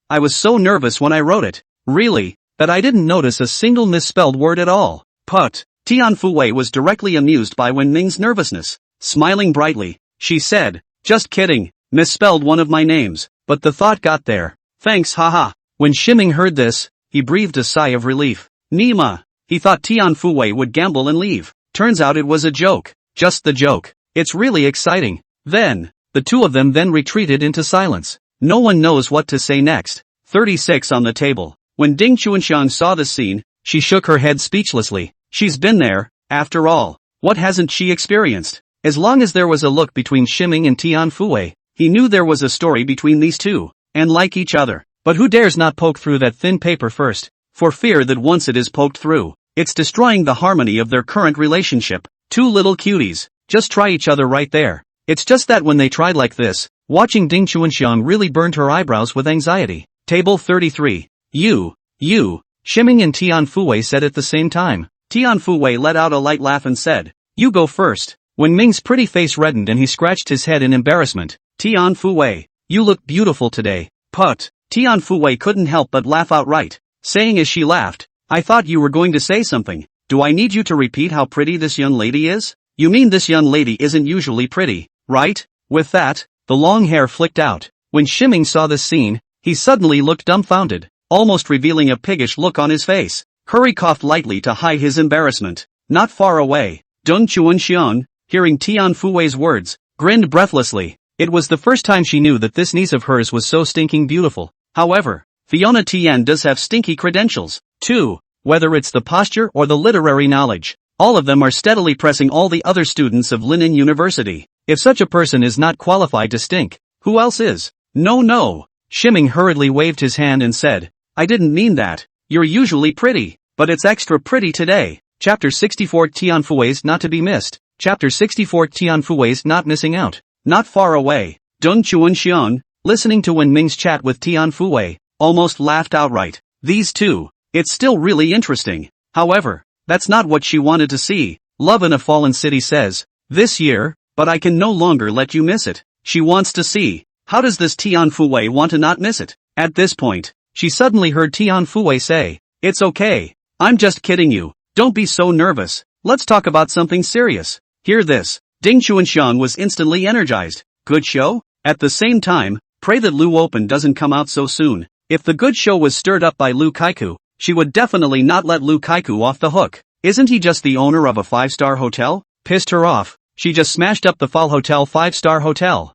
I was so nervous when I wrote it, really, that I didn't notice a single misspelled word at all. But Tian Fuwei was directly amused by Wen Ming's nervousness. Smiling brightly, she said, Just kidding, misspelled one of my names, but the thought got there. Thanks, haha. When Shiming heard this, he breathed a sigh of relief. Nima, he thought Tian Fuwei would gamble and leave. Turns out it was a joke. Just the joke. It's really exciting. Then, the two of them then retreated into silence. No one knows what to say next. 36 on the table. When Ding Chuanxiang saw the scene, she shook her head speechlessly. She's been there, after all. What hasn't she experienced? As long as there was a look between Shiming and Tian Fuwei, he knew there was a story between these two, and like each other. But who dares not poke through that thin paper first, for fear that once it is poked through, it's destroying the harmony of their current relationship. Two little cuties, just try each other right there. It's just that when they tried like this, watching Ding Chuanxiang really burned her eyebrows with anxiety. Table 33. You, Shiming and Tian Fuwei said at the same time. Tian Fuwei let out a light laugh and said, You go first. When Ming's pretty face reddened and he scratched his head in embarrassment. Tian Fuwei, you look beautiful today. But Tian Fuwei couldn't help but laugh outright, saying as she laughed, I thought you were going to say something. Do I need you to repeat how pretty this young lady is? You mean this young lady isn't usually pretty, right? With that, the long hair flicked out. When Shiming saw this scene, he suddenly looked dumbfounded, almost revealing a piggish look on his face. Curry coughed lightly to hide his embarrassment. Not far away, Deng Chuanxiang, hearing Tian Fuwei's words, grinned breathlessly. It was the first time she knew that this niece of hers was so stinking beautiful. However, Fiona Tian does have stinky credentials, too. Whether it's the posture or the literary knowledge, all of them are steadily pressing all the other students of Linen University. If such a person is not qualified to stink, who else is? No. Shiming hurriedly waved his hand and said, I didn't mean that. You're usually pretty, but it's extra pretty today. Chapter 64 Tian Fuwei's Not to be Missed. Chapter 64 Tian Fuwei's Not Missing Out. Not far away, Deng Chuanxiang, listening to Wen Ming's chat with Tian Fuwei, almost laughed outright. These two, it's still really interesting. However, that's not what she wanted to see. Love in a Fallen City says, this year, but I can no longer let you miss it. She wants to see, how does this Tian Fuwei want to not miss it? At this point, she suddenly heard Tian Fuwei say, It's okay. I'm just kidding you. Don't be so nervous. Let's talk about something serious. Hear this. Ding Chuanxiang was instantly energized. Good show? At the same time, pray that Lu Open doesn't come out so soon. If the good show was stirred up by Lu Kaiku, she would definitely not let Lu Kaiku off the hook. Isn't he just the owner of a 5-star hotel? Pissed her off. She just smashed up the Fall Hotel 5-star hotel.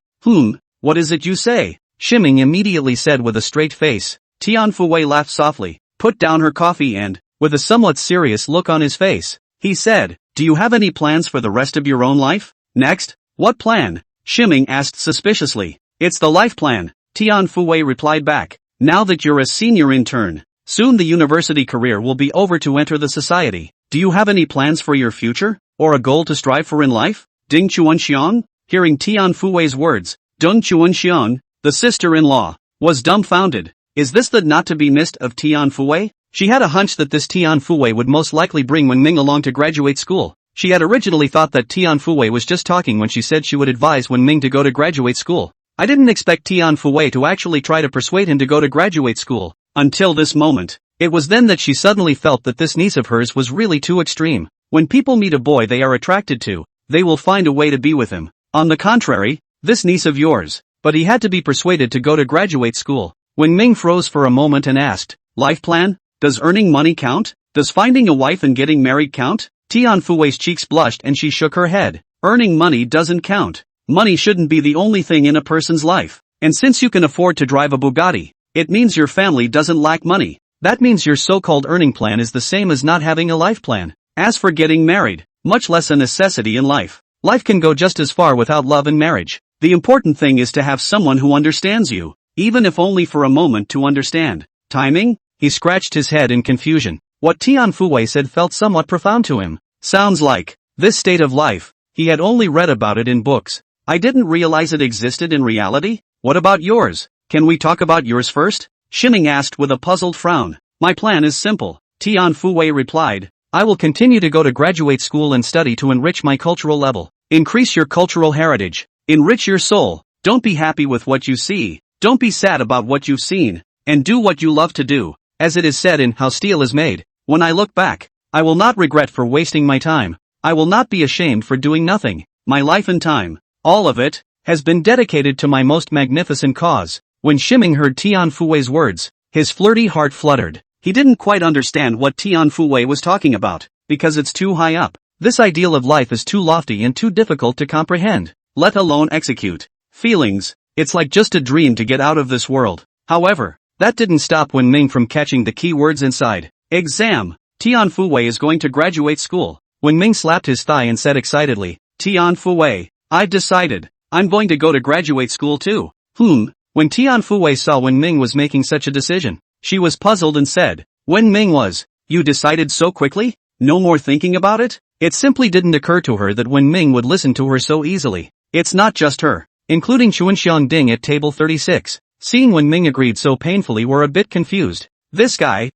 What is it you say? Shiming immediately said with a straight face. Tian Fuwei laughed softly, put down her coffee and, with a somewhat serious look on his face, he said, Do you have any plans for the rest of your own life? Next, what plan? Shiming asked suspiciously. It's the life plan, Tian Fuwei replied back. Now that you're a senior intern, soon the university career will be over to enter the society. Do you have any plans for your future, or a goal to strive for in life? Ding Chuanxiang, hearing Tian Fuwei's words, Deng Chuanxiang, the sister-in-law, was dumbfounded. Is this the not to be missed of Tian Fuwei? She had a hunch that this Tian Fuwei would most likely bring Wen Ming along to graduate school. She had originally thought that Tian Fuwei was just talking when she said she would advise Wen Ming to go to graduate school. I didn't expect Tian Fuwei to actually try to persuade him to go to graduate school, until this moment. It was then that she suddenly felt that this niece of hers was really too extreme. When people meet a boy they are attracted to, they will find a way to be with him. On the contrary, this niece of yours, but he had to be persuaded to go to graduate school. Wen Ming froze for a moment and asked, Life plan? Does earning money count? Does finding a wife and getting married count? Tian Fuwei's cheeks blushed and she shook her head. Earning money doesn't count. Money shouldn't be the only thing in a person's life. And since you can afford to drive a Bugatti, it means your family doesn't lack money. That means your so-called earning plan is the same as not having a life plan. As for getting married, much less a necessity in life. Life can go just as far without love and marriage. The important thing is to have someone who understands you, even if only for a moment to understand. Timing? He scratched his head in confusion. What Tian Fuwei said felt somewhat profound to him. Sounds like this state of life. He had only read about it in books. I didn't realize it existed in reality. What about yours? Can we talk about yours first? Shiming asked with a puzzled frown. My plan is simple, Tian Fuwei replied. I will continue to go to graduate school and study to enrich my cultural level. Increase your cultural heritage. Enrich your soul. Don't be happy with what you see. Don't be sad about what you've seen. And do what you love to do. As it is said in How Steel is Made, when I look back, I will not regret for wasting my time. I will not be ashamed for doing nothing. My life and time, all of it, has been dedicated to my most magnificent cause. When Shiming heard Tian Fuwei's words, his flirty heart fluttered. He didn't quite understand what Tian Fuwei was talking about, because it's too high up. This ideal of life is too lofty and too difficult to comprehend, let alone execute. Feelings, it's like just a dream to get out of this world. However, that didn't stop Wen Ming from catching the key words inside. Exam. Tian Fuwei is going to graduate school. Wen Ming slapped his thigh and said excitedly, Tian Fuwei, I've decided. I'm going to go to graduate school too. When Tian Fuwei saw Wen Ming was making such a decision, she was puzzled and said, Wen Ming was, you decided so quickly? No more thinking about it? It simply didn't occur to her that Wen Ming would listen to her so easily. It's not just her, including Chuanxiang Ding at table 36. Seeing Wen Ming agreed so painfully were a bit confused. This guy,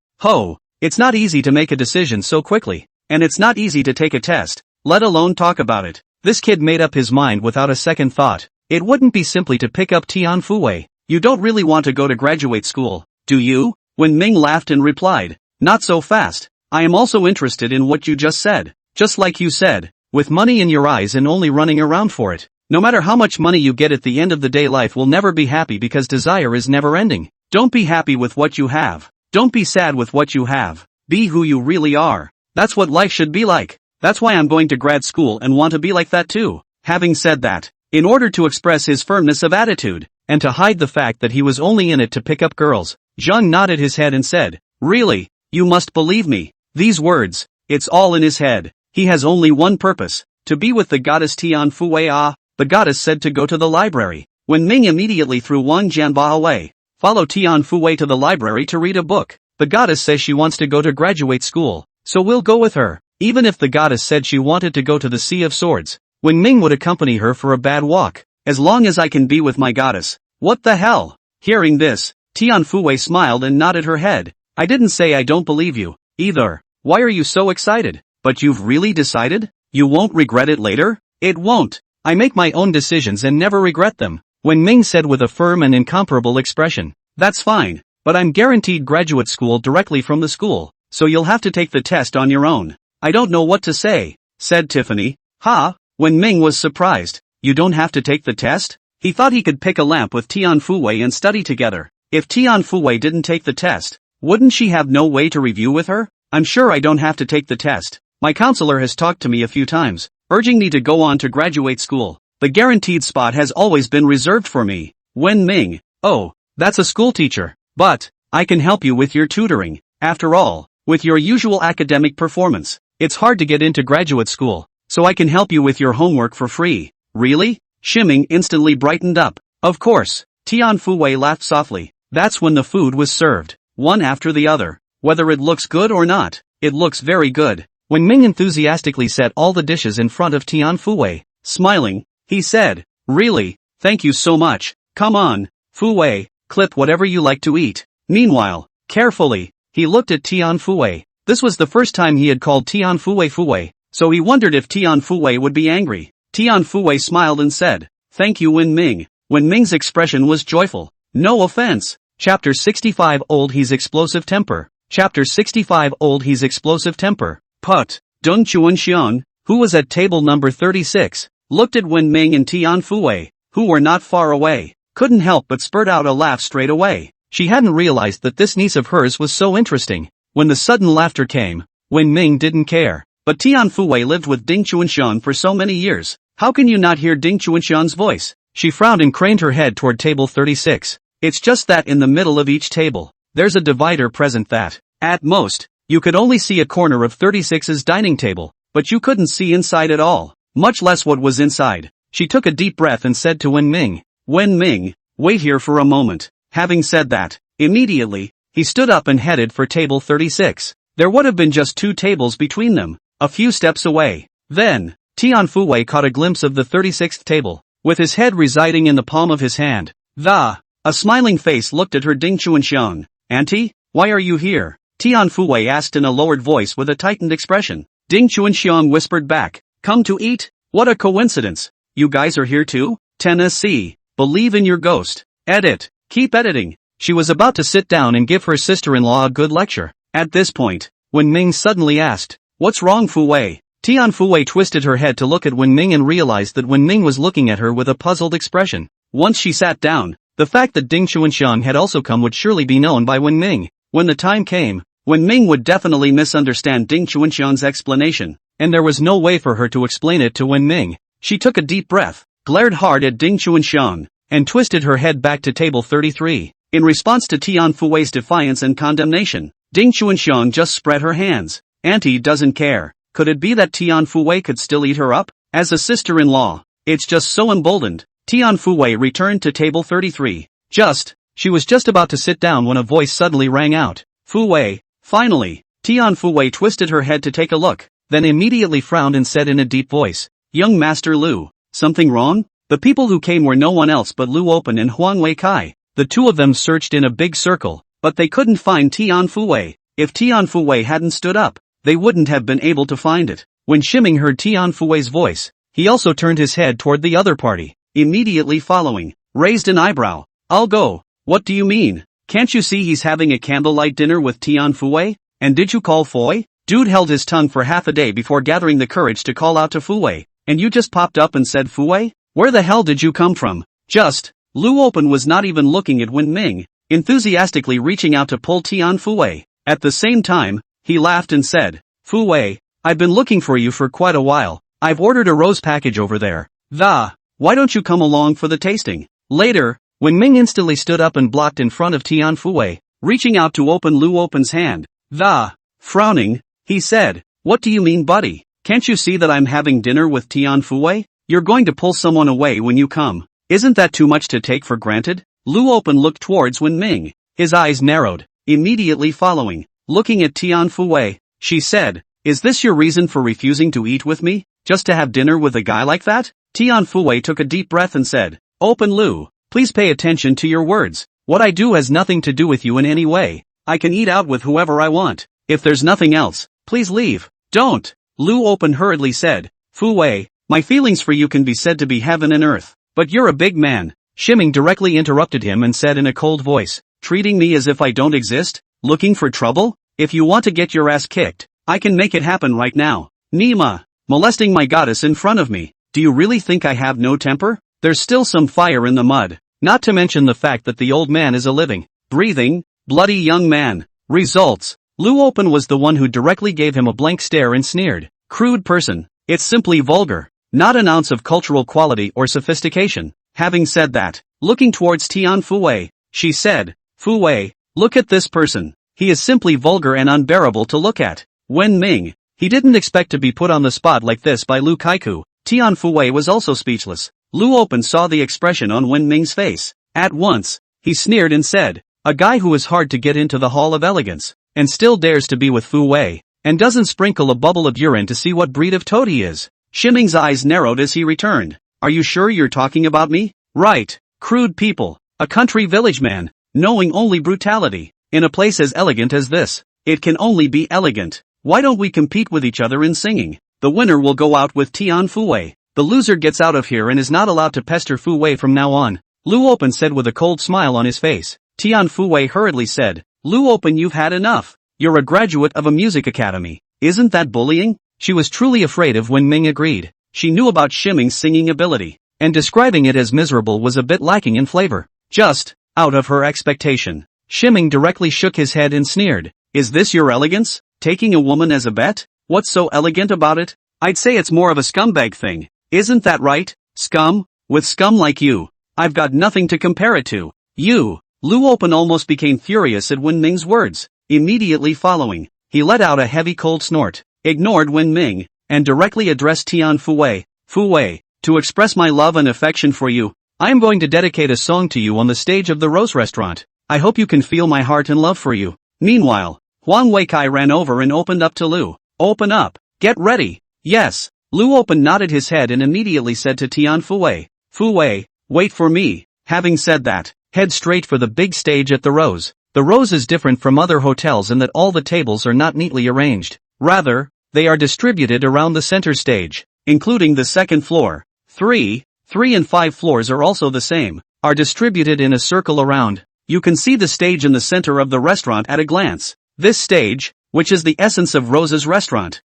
it's not easy to make a decision so quickly, and it's not easy to take a test, let alone talk about it. This kid made up his mind without a second thought. It wouldn't be simply to pick up Tian Fuwei. You don't really want to go to graduate school, do you? Wen Ming laughed and replied, not so fast. I am also interested in what you just said. Just like you said, with money in your eyes and only running around for it. No matter how much money you get at the end of the day, life will never be happy because desire is never ending. Don't be happy with what you have. Don't be sad with what you have. Be who you really are. That's what life should be like. That's why I'm going to grad school and want to be like that too. Having said that, in order to express his firmness of attitude, and to hide the fact that he was only in it to pick up girls, Zhang nodded his head and said, really, you must believe me. These words, it's all in his head. He has only one purpose, to be with the goddess Tian Fuwei. The goddess said to go to the library. Wen Ming immediately threw Wang Jianba away. Follow Tian Fuwei to the library to read a book. The goddess says she wants to go to graduate school, so we'll go with her. Even if the goddess said she wanted to go to the Sea of Swords, Wen Ming would accompany her for a bad walk, as long as I can be with my goddess. What the hell? Hearing this, Tian Fuwei smiled and nodded her head. I didn't say I don't believe you, either. Why are you so excited? But you've really decided? You won't regret it later? It won't. I make my own decisions and never regret them, Wen Ming said with a firm and incomparable expression. That's fine, but I'm guaranteed graduate school directly from the school, so you'll have to take the test on your own. I don't know what to say, said Tiffany. Wen Ming was surprised. You don't have to take the test? He thought he could pick a lamp with Tian Fuwei and study together. If Tian Fuwei didn't take the test, wouldn't she have no way to review with her? I'm sure I don't have to take the test. My counselor has talked to me a few times, urging me to go on to graduate school. The guaranteed spot has always been reserved for me. Wen Ming, that's a school teacher. But, I can help you with your tutoring. After all, with your usual academic performance, it's hard to get into graduate school, so I can help you with your homework for free. Really? Shiming instantly brightened up. Of course. Tian Fuwei laughed softly. That's when the food was served, one after the other. Whether it looks good or not, it looks very good. Wen Ming enthusiastically set all the dishes in front of Tian Fuwei. Smiling, he said, really, thank you so much. Come on, Fuwei, clip whatever you like to eat. Meanwhile, carefully, he looked at Tian Fuwei. This was the first time he had called Tian Fuwei, so he wondered if Tian Fuwei would be angry. Tian Fuwei smiled and said, thank you Wen Ming. Wen Ming's expression was joyful. No offense. Chapter 65 Old He's Explosive Temper. Chapter 65 Old He's Explosive Temper. Put. Deng Chuanxian, who was at table number 36, looked at Wen Ming and Tian Fuwei, who were not far away, couldn't help but spurt out a laugh straight away. She hadn't realized that this niece of hers was so interesting. When the sudden laughter came, Wen Ming didn't care. But Tian Fuwei lived with Ding Chuanxian for so many years. How can you not hear Ding Chuanxian's voice? She frowned and craned her head toward table 36. It's just that in the middle of each table, there's a divider present that, at most, you could only see a corner of 36's dining table, but you couldn't see inside at all, much less what was inside. she took a deep breath and said to Wen Ming, "Wen Ming, wait here for a moment." Having said that, immediately, he stood up and headed for table 36. There would have been just 2 tables between them, a few steps away. Then, Tian Fuwei caught a glimpse of the 36th table, with his head residing in the palm of his hand. A smiling face looked at her. Ding Chuanxiang, "Auntie, why are you here?" Tian Fuwei asked in a lowered voice with a tightened expression. Ding Chuanxiang whispered back, "Come to eat? What a coincidence. You guys are here too? Tennessee, believe in your ghost. Edit, keep editing." She was about to sit down and give her sister-in-law a good lecture. At this point, Wen Ming suddenly asked, "What's wrong, Fuwei?" Tian Fuwei twisted her head to look at Wen Ming and realized that Wen Ming was looking at her with a puzzled expression. Once she sat down, the fact that Ding Chuanxiang had also come would surely be known by Wen Ming. When the time came, Wen Ming would definitely misunderstand Ding Chuanxiang's explanation, and there was no way for her to explain it to Wen Ming. She took a deep breath, glared hard at Ding Chuanxiang, and twisted her head back to table 33. In response to Tian Fuwei's defiance and condemnation, Ding Chuanxiang just spread her hands. Auntie doesn't care. Could it be that Tian Fuwei could still eat her up? As a sister-in-law, it's just so emboldened. Tian Fuwei returned to table 33. She was just about to sit down when a voice suddenly rang out. "Fuwei." Finally, Tian Fuwei twisted her head to take a look, then immediately frowned and said in a deep voice, "Young Master Lu, something wrong?" The people who came were no one else but Lu Open and Huang Weikai. The two of them searched in a big circle, but they couldn't find Tian Fuwei. If Tian Fuwei hadn't stood up, they wouldn't have been able to find it. When Shiming heard Tian Fuwei's voice, he also turned his head toward the other party, immediately following, raised an eyebrow. "I'll go." "What do you mean? Can't you see he's having a candlelight dinner with Tian Fuwei? And did you call Foy?" Dude held his tongue for half a day before gathering the courage to call out to Fuwei. "And you just popped up and said Fuwei? Where the hell did you come from?" Lu Open was not even looking at Wen Ming, enthusiastically reaching out to pull Tian Fuwei. At the same time, he laughed and said, "Fuwei, I've been looking for you for quite a while. I've ordered a rose package over there. Why don't you come along for the tasting?" Later, Wen Ming instantly stood up and blocked in front of Tian Fuwei, reaching out to open Lu Open's hand. Frowning, he said, "What do you mean, buddy? Can't you see that I'm having dinner with Tian Fuwei? You're going to pull someone away when you come. Isn't that too much to take for granted?" Lu Open looked towards Wen Ming, his eyes narrowed, immediately following, looking at Tian Fuwei, she said, "Is this your reason for refusing to eat with me? Just to have dinner with a guy like that?" Tian Fuwei took a deep breath and said, "Open Lu, please pay attention to your words. What I do has nothing to do with you in any way. I can eat out with whoever I want. If there's nothing else, please leave." "Don't," Lu Open hurriedly said. "Fuwei, my feelings for you can be said to be heaven and earth. But you're a big man." Shiming directly interrupted him and said in a cold voice, "Treating me as if I don't exist? Looking for trouble? If you want to get your ass kicked, I can make it happen right now. Nima, molesting my goddess in front of me. Do you really think I have no temper? There's still some fire in the mud. Not to mention the fact that the old man is a living, breathing, bloody young man." Results. Lu Open was the one who directly gave him a blank stare and sneered. "Crude person. It's simply vulgar. Not an ounce of cultural quality or sophistication." Having said that, looking towards Tian Fuwei, she said, "Fuwei, look at this person. He is simply vulgar and unbearable to look at." Wen Ming, he didn't expect to be put on the spot like this by Lu Kaiku. Tian Fuwei was also speechless. Lu Open saw the expression on Wen Ming's face. At once, he sneered and said, "A guy who is hard to get into the Hall of Elegance, and still dares to be with Fuwei, and doesn't sprinkle a bubble of urine to see what breed of toad he is." Shiming's eyes narrowed as he returned. "Are you sure you're talking about me?" "Right, crude people, a country village man, knowing only brutality. In a place as elegant as this, it can only be elegant. Why don't we compete with each other in singing? The winner will go out with Tian Fuwei. The loser gets out of here and is not allowed to pester Fuwei from now on." Lu Open said with a cold smile on his face. Tian Fuwei hurriedly said, "Lu Open, you've had enough. You're a graduate of a music academy. Isn't that bullying?" She was truly afraid of when Ming agreed. She knew about Shiming's singing ability, and describing it as miserable was a bit lacking in flavor. Just out of her expectation, Shiming directly shook his head and sneered. "Is this your elegance? Taking a woman as a bet? What's so elegant about it? I'd say it's more of a scumbag thing. Isn't that right? Scum? With scum like you, I've got nothing to compare it to. You." Lu Open almost became furious at Wen Ming's words. Immediately following, he let out a heavy cold snort, ignored Wen Ming, and directly addressed Tian Fuwei. "Fuwei, to express my love and affection for you, I am going to dedicate a song to you on the stage of the Rose Restaurant. I hope you can feel my heart and love for you." Meanwhile, Huang Weikai ran over and opened up to Lu. "Open up. Get ready." "Yes." Lu Open nodded his head and immediately said to Tian Fuwei, "Fuwei, wait for me." Having said that, head straight for the big stage at the Rose. The Rose is different from other hotels in that all the tables are not neatly arranged. Rather, they are distributed around the center stage, including the second floor. 3 and 5 floors are also the same, are distributed in a circle around. You can see the stage in the center of the restaurant at a glance. This stage, which is the essence of Rose's restaurant,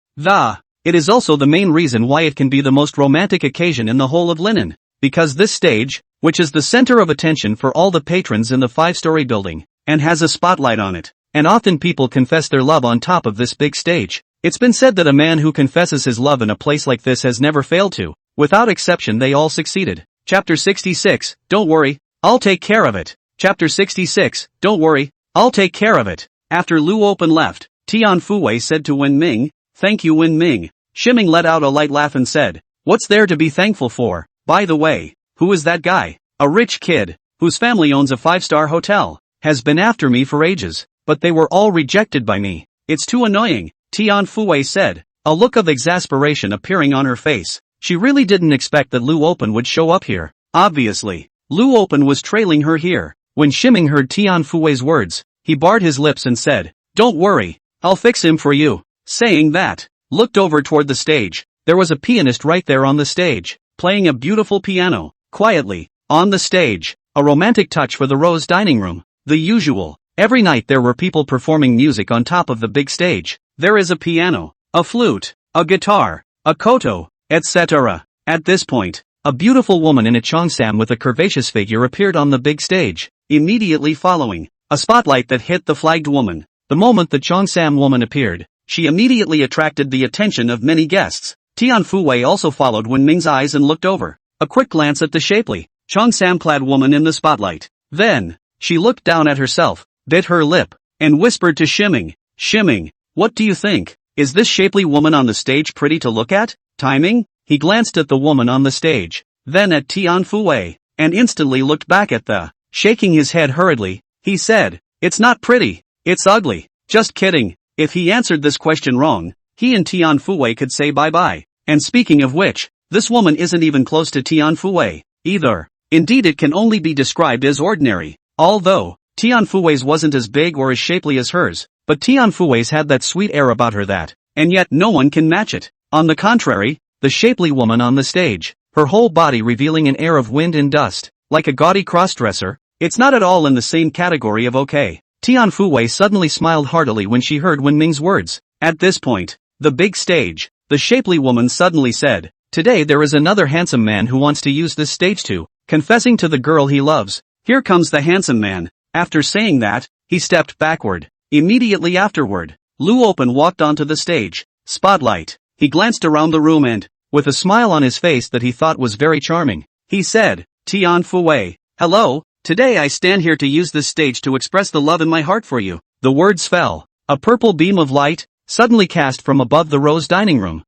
it is also the main reason why it can be the most romantic occasion in the whole of Linen. Because this stage, which is the center of attention for all the patrons in the 5-story building, and has a spotlight on it, and often people confess their love on top of this big stage. It's been said that a man who confesses his love in a place like this has never failed to. Without exception, they all succeeded. Chapter 66, Don't worry, I'll take care of it. Chapter 66, Don't worry, I'll take care of it. After Lu Open left, Tian Fuwei said to Wen Ming, "Thank you, Wen Ming." Shiming let out a light laugh and said, "What's there to be thankful for? By the way, who is that guy?" "A rich kid, whose family owns a 5-star hotel, has been after me for ages, but they were all rejected by me. It's too annoying," Tian Fuwei said, a look of exasperation appearing on her face. She really didn't expect that Lu Open would show up here. Obviously, Lu Open was trailing her here. When Shiming heard Tian Fuwei's words, he barred his lips and said, "Don't worry, I'll fix him for you." Saying that, looked over toward the stage. There was a pianist right there on the stage, playing a beautiful piano, quietly, on the stage, a romantic touch for the Rose dining room. The usual. Every night there were people performing music on top of the big stage. There is a piano, a flute, a guitar, a koto, etc. At this point, a beautiful woman in a cheongsam with a curvaceous figure appeared on the big stage, immediately following, a spotlight that hit the flagged woman. The moment the cheongsam woman appeared, she immediately attracted the attention of many guests. Tian Fuwei also followed Wen Ming's eyes and looked over, a quick glance at the shapely, cheongsam-clad woman in the spotlight. Then, she looked down at herself, bit her lip, and whispered to Shiming, "Shiming, what do you think? Is this shapely woman on the stage pretty to look at?" Timing? He glanced at the woman on the stage, then at Tian Fuwei, and instantly looked back at shaking his head hurriedly, he said, "It's not pretty, it's ugly." Just kidding. If he answered this question wrong, he and Tian Fuwei could say bye-bye. And speaking of which, this woman isn't even close to Tian Fuwei, either. Indeed, it can only be described as ordinary. Although, Tian Fuwei's wasn't as big or as shapely as hers, but Tian Fuwei's had that sweet air about her that, and yet no one can match it. On the contrary, the shapely woman on the stage, her whole body revealing an air of wind and dust, like a gaudy crossdresser, it's not at all in the same category of okay. Tian Fuwei suddenly smiled heartily when she heard Wen Ming's words. At this point, the big stage, the shapely woman suddenly said, "Today there is another handsome man who wants to use this stage too, confessing to the girl he loves. Here comes the handsome man." After saying that, he stepped backward. Immediately afterward, Lu Open walked onto the stage. Spotlight. He glanced around the room and, with a smile on his face that he thought was very charming, he said, "Tian Fuwei, hello, today I stand here to use this stage to express the love in my heart for you." The words fell. A purple beam of light, suddenly cast from above the Rose dining room.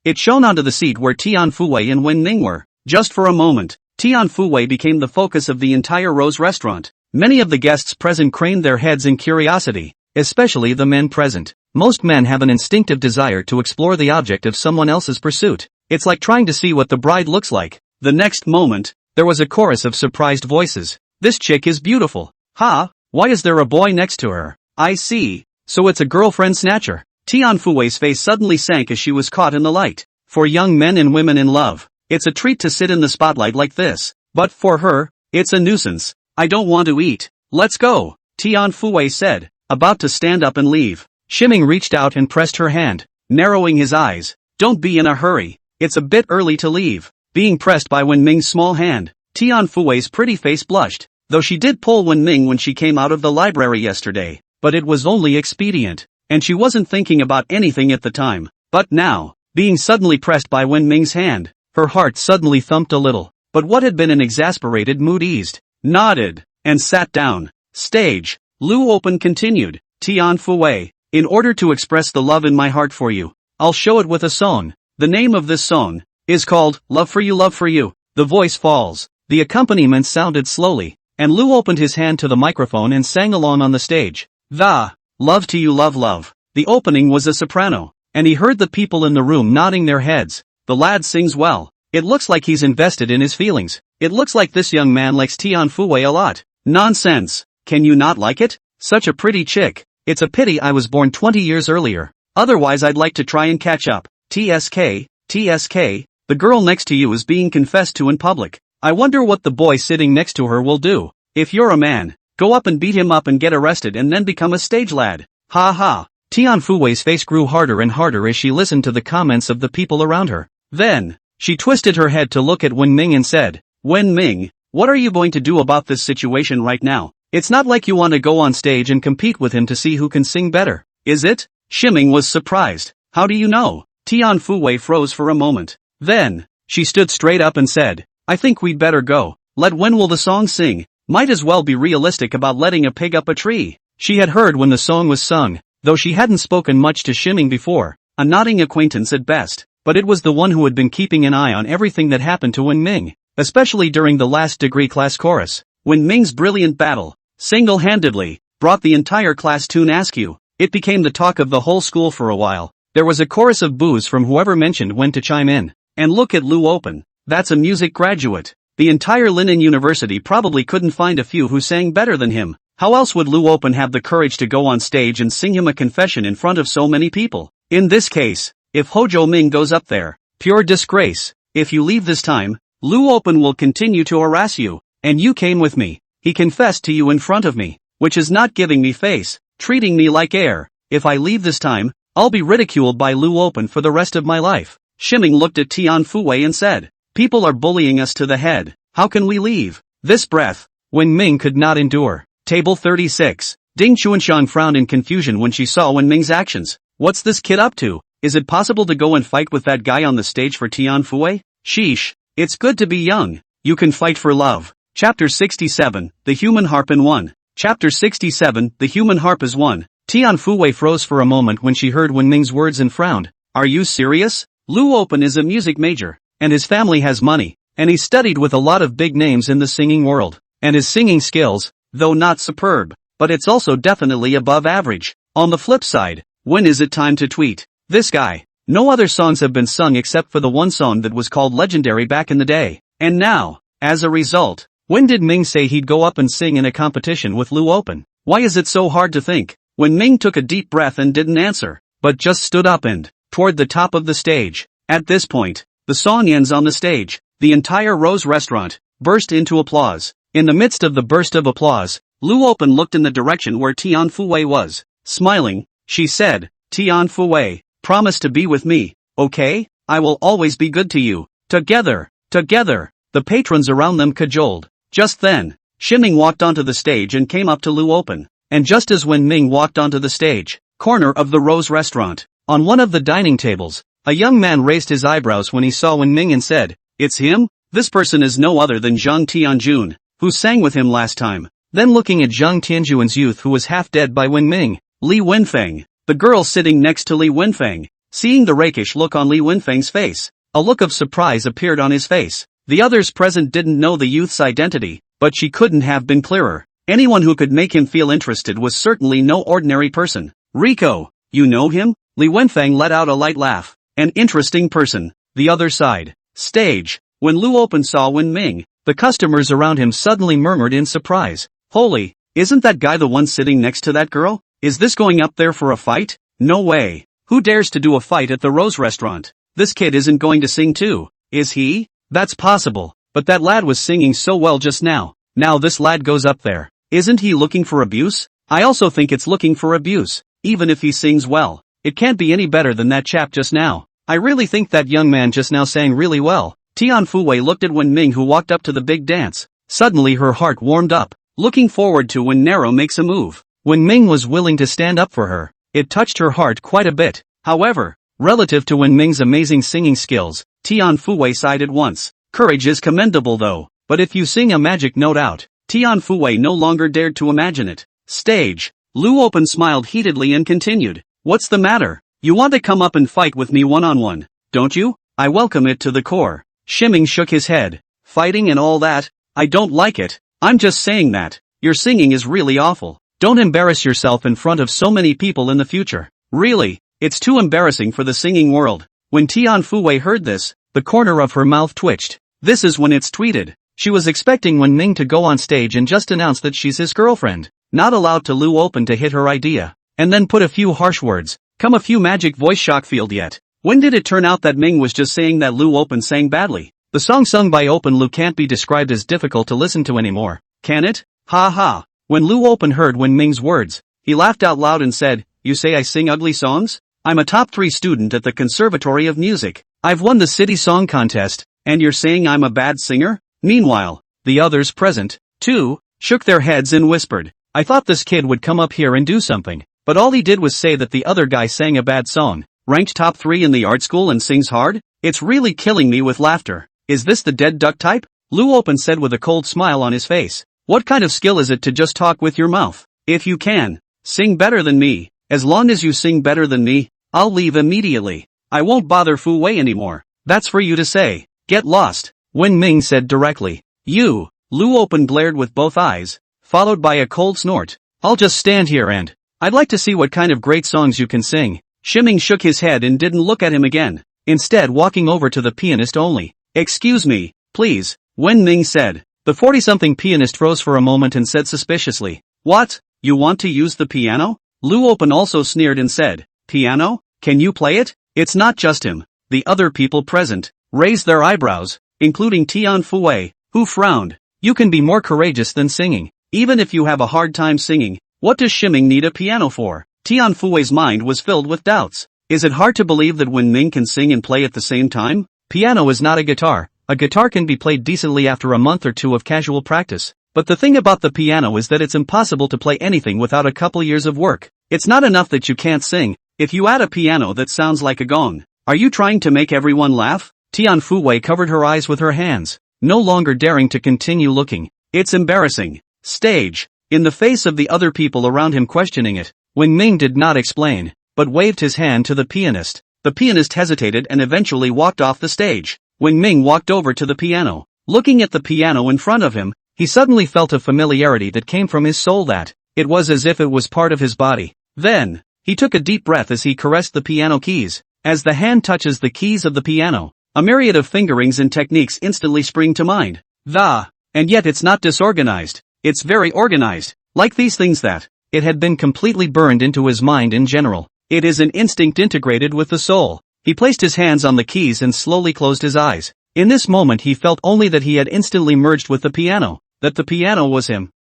It shone onto the seat where Tian Fuwei and Wen Ming were. Just for a moment, Tian Fuwei became the focus of the entire Rose restaurant. Many of the guests present craned their heads in curiosity, especially the men present. Most men have an instinctive desire to explore the object of someone else's pursuit. It's like trying to see what the bride looks like. The next moment, there was a chorus of surprised voices. "This chick is beautiful. Why is there a boy next to her? I see. So it's a girlfriend snatcher." Tian Fuwei's face suddenly sank as she was caught in the light. For young men and women in love, it's a treat to sit in the spotlight like this. But for her, it's a nuisance. "I don't want to eat. Let's go," Tian Fuwei said, about to stand up and leave. Shiming reached out and pressed her hand, narrowing his eyes. "Don't be in a hurry. It's a bit early to leave." Being pressed by Wen Ming's small hand, Tian Fuwei's pretty face blushed, though she did pull Wen Ming when she came out of the library yesterday, but it was only expedient, and she wasn't thinking about anything at the time. But now, being suddenly pressed by Wen Ming's hand, her heart suddenly thumped a little, but what had been an exasperated mood eased, nodded, and sat down. Stage. Lu Open continued, "Tian Fuwei, in order to express the love in my heart for you, I'll show it with a song. The name of this song is called Love for You, Love for You. The voice falls. The accompaniment sounded slowly, and Lou opened his hand to the microphone and sang along on the stage. The Love to You, Love, Love. The opening was a soprano, and he heard the people in the room nodding their heads. The lad sings well. It looks like he's invested in his feelings. It looks like this young man likes Tian Fuwei a lot. Nonsense. Can you not like it? Such a pretty chick. It's a pity I was born 20 years earlier. Otherwise I'd like to try and catch up. TSK, TSK, the girl next to you is being confessed to in public. I wonder what the boy sitting next to her will do. If you're a man, go up and beat him up and get arrested and then become a stage lad. Ha ha. Tian Fuwei's face grew harder and harder as she listened to the comments of the people around her. Then, she twisted her head to look at Wen Ming and said, Wen Ming, what are you going to do about this situation right now? It's not like you want to go on stage and compete with him to see who can sing better, is it? Shiming was surprised. How do you know? Tian Fuwei froze for a moment. Then, she stood straight up and said, I think we'd better go. When will the song sing? Might as well be realistic about letting a pig up a tree. She had heard when the song was sung, though she hadn't spoken much to Shiming before, a nodding acquaintance at best, but it was the one who had been keeping an eye on everything that happened to Wen Ming, especially during the last degree class chorus. Wen Ming's brilliant battle, single-handedly, brought the entire class to askew. It became the talk of the whole school for a while. There was a chorus of boos from whoever mentioned when to chime in. And look at Lou Open. That's a music graduate. The entire Linen University probably couldn't find a few who sang better than him. How else would Lou Open have the courage to go on stage and sing him a confession in front of so many people? In this case, if Hojo Ming goes up there, pure disgrace. If you leave this time, Lou Open will continue to harass you. And you came with me. He confessed to you in front of me, which is not giving me face, treating me like air. If I leave this time, I'll be ridiculed by Lou Open for the rest of my life. Shiming looked at Tian Fuwei and said, people are bullying us to the head. How can we leave? This breath, Wen Ming could not endure. Table 36. Ding Chuanshan frowned in confusion when she saw Wen Ming's actions. What's this kid up to? Is it possible to go and fight with that guy on the stage for Tian Fuwei? Sheesh. It's good to be young. You can fight for love. Chapter 67, The Human Harp in 1. Chapter 67, The Human Harp is 1. Tian Fuwei froze for a moment when she heard Wen Ming's words and frowned. Are you serious? Lou Open is a music major, and his family has money, and he studied with a lot of big names in the singing world, and his singing skills, though not superb, but it's also definitely above average. On the flip side, when is it time to tweet? This guy. No other songs have been sung except for the one song that was called legendary back in the day. And now, as a result, when did Ming say he'd go up and sing in a competition with Lou Open? Why is it so hard to think? When Ming took a deep breath and didn't answer, but just stood up and, toward the top of the stage. At this point, the song ends on the stage. The entire Rose restaurant burst into applause. In the midst of the burst of applause, Lou Open looked in the direction where Tian Fuwei was. Smiling, she said, Tian Fuwei, promise to be with me, okay? I will always be good to you. Together, together. The patrons around them cajoled. Just then, Shiming walked onto the stage and came up to Lou Open. And just as Wen Ming walked onto the stage, corner of the Rose restaurant, on one of the dining tables, a young man raised his eyebrows when he saw Wen Ming and said, it's him? This person is no other than Zhang Tianjun, who sang with him last time. Then looking at Zhang Tianjun's youth who was half dead by Wen Ming, Li Wenfeng, the girl sitting next to Li Wenfeng, seeing the rakish look on Li Wenfeng's face, a look of surprise appeared on his face. The others present didn't know the youth's identity, but she couldn't have been clearer. Anyone who could make him feel interested was certainly no ordinary person. Rico, you know him? Li Wenfeng let out a light laugh. An interesting person. The other side. Stage. When Lou Open saw Wen Ming, the customers around him suddenly murmured in surprise. Holy, isn't that guy the one sitting next to that girl? Is this going up there for a fight? No way. Who dares to do a fight at the Rose restaurant? This kid isn't going to sing too, is he? That's possible, but that lad was singing so well just now. Now this lad goes up there. Isn't he looking for abuse? I also think it's looking for abuse, even if he sings well. It can't be any better than that chap just now. I really think that young man just now sang really well. Tian Fuwei looked at Wen Ming who walked up to the big dance. Suddenly her heart warmed up, looking forward to when Nero makes a move. Wen Ming was willing to stand up for her. It touched her heart quite a bit. However, relative to Wen Ming's amazing singing skills, Tian Fuwei sighed at once. Courage is commendable though, but if you sing a magic note out, Tian Fuwei no longer dared to imagine it. Stage. Lou Open smiled heatedly and continued. What's the matter? You want to come up and fight with me one-on-one, don't you? I welcome it to the core. Shimming shook his head. Fighting and all that? I don't like it. I'm just saying that. Your singing is really awful. Don't embarrass yourself in front of so many people in the future. Really, it's too embarrassing for the singing world. When Tian Fuwei heard this, the corner of her mouth twitched. This is when it's tweeted. She was expecting Wen Ming to go on stage and just announce that she's his girlfriend, not allowed to Lu Open to hit her idea, and then put a few harsh words, come a few magic voice shock field yet. When did it turn out that Ming was just saying that Lu Open sang badly? The song sung by Open Lu can't be described as difficult to listen to anymore, can it? Ha ha. When Lu Open heard Wen Ming's words, he laughed out loud and said, you say I sing ugly songs? I'm a top 3 student at the Conservatory of Music. I've won the city song contest, and you're saying I'm a bad singer? Meanwhile, the others present, too, shook their heads and whispered, I thought this kid would come up here and do something, but all he did was say that the other guy sang a bad song, ranked top 3 in the art school and sings hard? It's really killing me with laughter. Is this the dead duck type? Lu Open said with a cold smile on his face. What kind of skill is it to just talk with your mouth? If you can, sing better than me. As long as you sing better than me, I'll leave immediately. I won't bother Fu Wei anymore. That's for you to say. Get lost. Wen Ming said directly. You. Lu Open glared with both eyes, followed by a cold snort. I'll just stand here and I'd like to see what kind of great songs you can sing. Shimming shook his head and didn't look at him again, instead walking over to the pianist only. Excuse me, please, Wen Ming said. The 40-something pianist froze for a moment and said suspiciously, what? You want to use the piano? Lu Open also sneered and said, piano? Can you play it? It's not just him. The other people present raised their eyebrows, including Tian Fuwei, who frowned. You can be more courageous than singing. Even if you have a hard time singing, what does Shimming need a piano for? Tian Fuwei's mind was filled with doubts. Is it hard to believe that Wen Ming can sing and play at the same time? Piano is not a guitar. A guitar can be played decently after a month or 2 of casual practice. But the thing about the piano is that it's impossible to play anything without a couple years of work. It's not enough that you can't sing. If you add a piano that sounds like a gong, are you trying to make everyone laugh? Tian Fuwei covered her eyes with her hands, no longer daring to continue looking. It's embarrassing. Stage. In the face of the other people around him questioning it, Wen Ming did not explain, but waved his hand to the pianist. The pianist hesitated and eventually walked off the stage. Wen Ming walked over to the piano. Looking at the piano in front of him, he suddenly felt a familiarity that came from his soul that it was as if it was part of his body. Then, he took a deep breath as he caressed the piano keys. As the hand touches the keys of the piano, a myriad of fingerings and techniques instantly spring to mind. And yet it's not disorganized. It's very organized. Like these things that it had been completely burned into his mind in general. It is an instinct integrated with the soul. He placed his hands on the keys and slowly closed his eyes. In this moment he felt only that he had instantly merged with the piano, that the piano was him,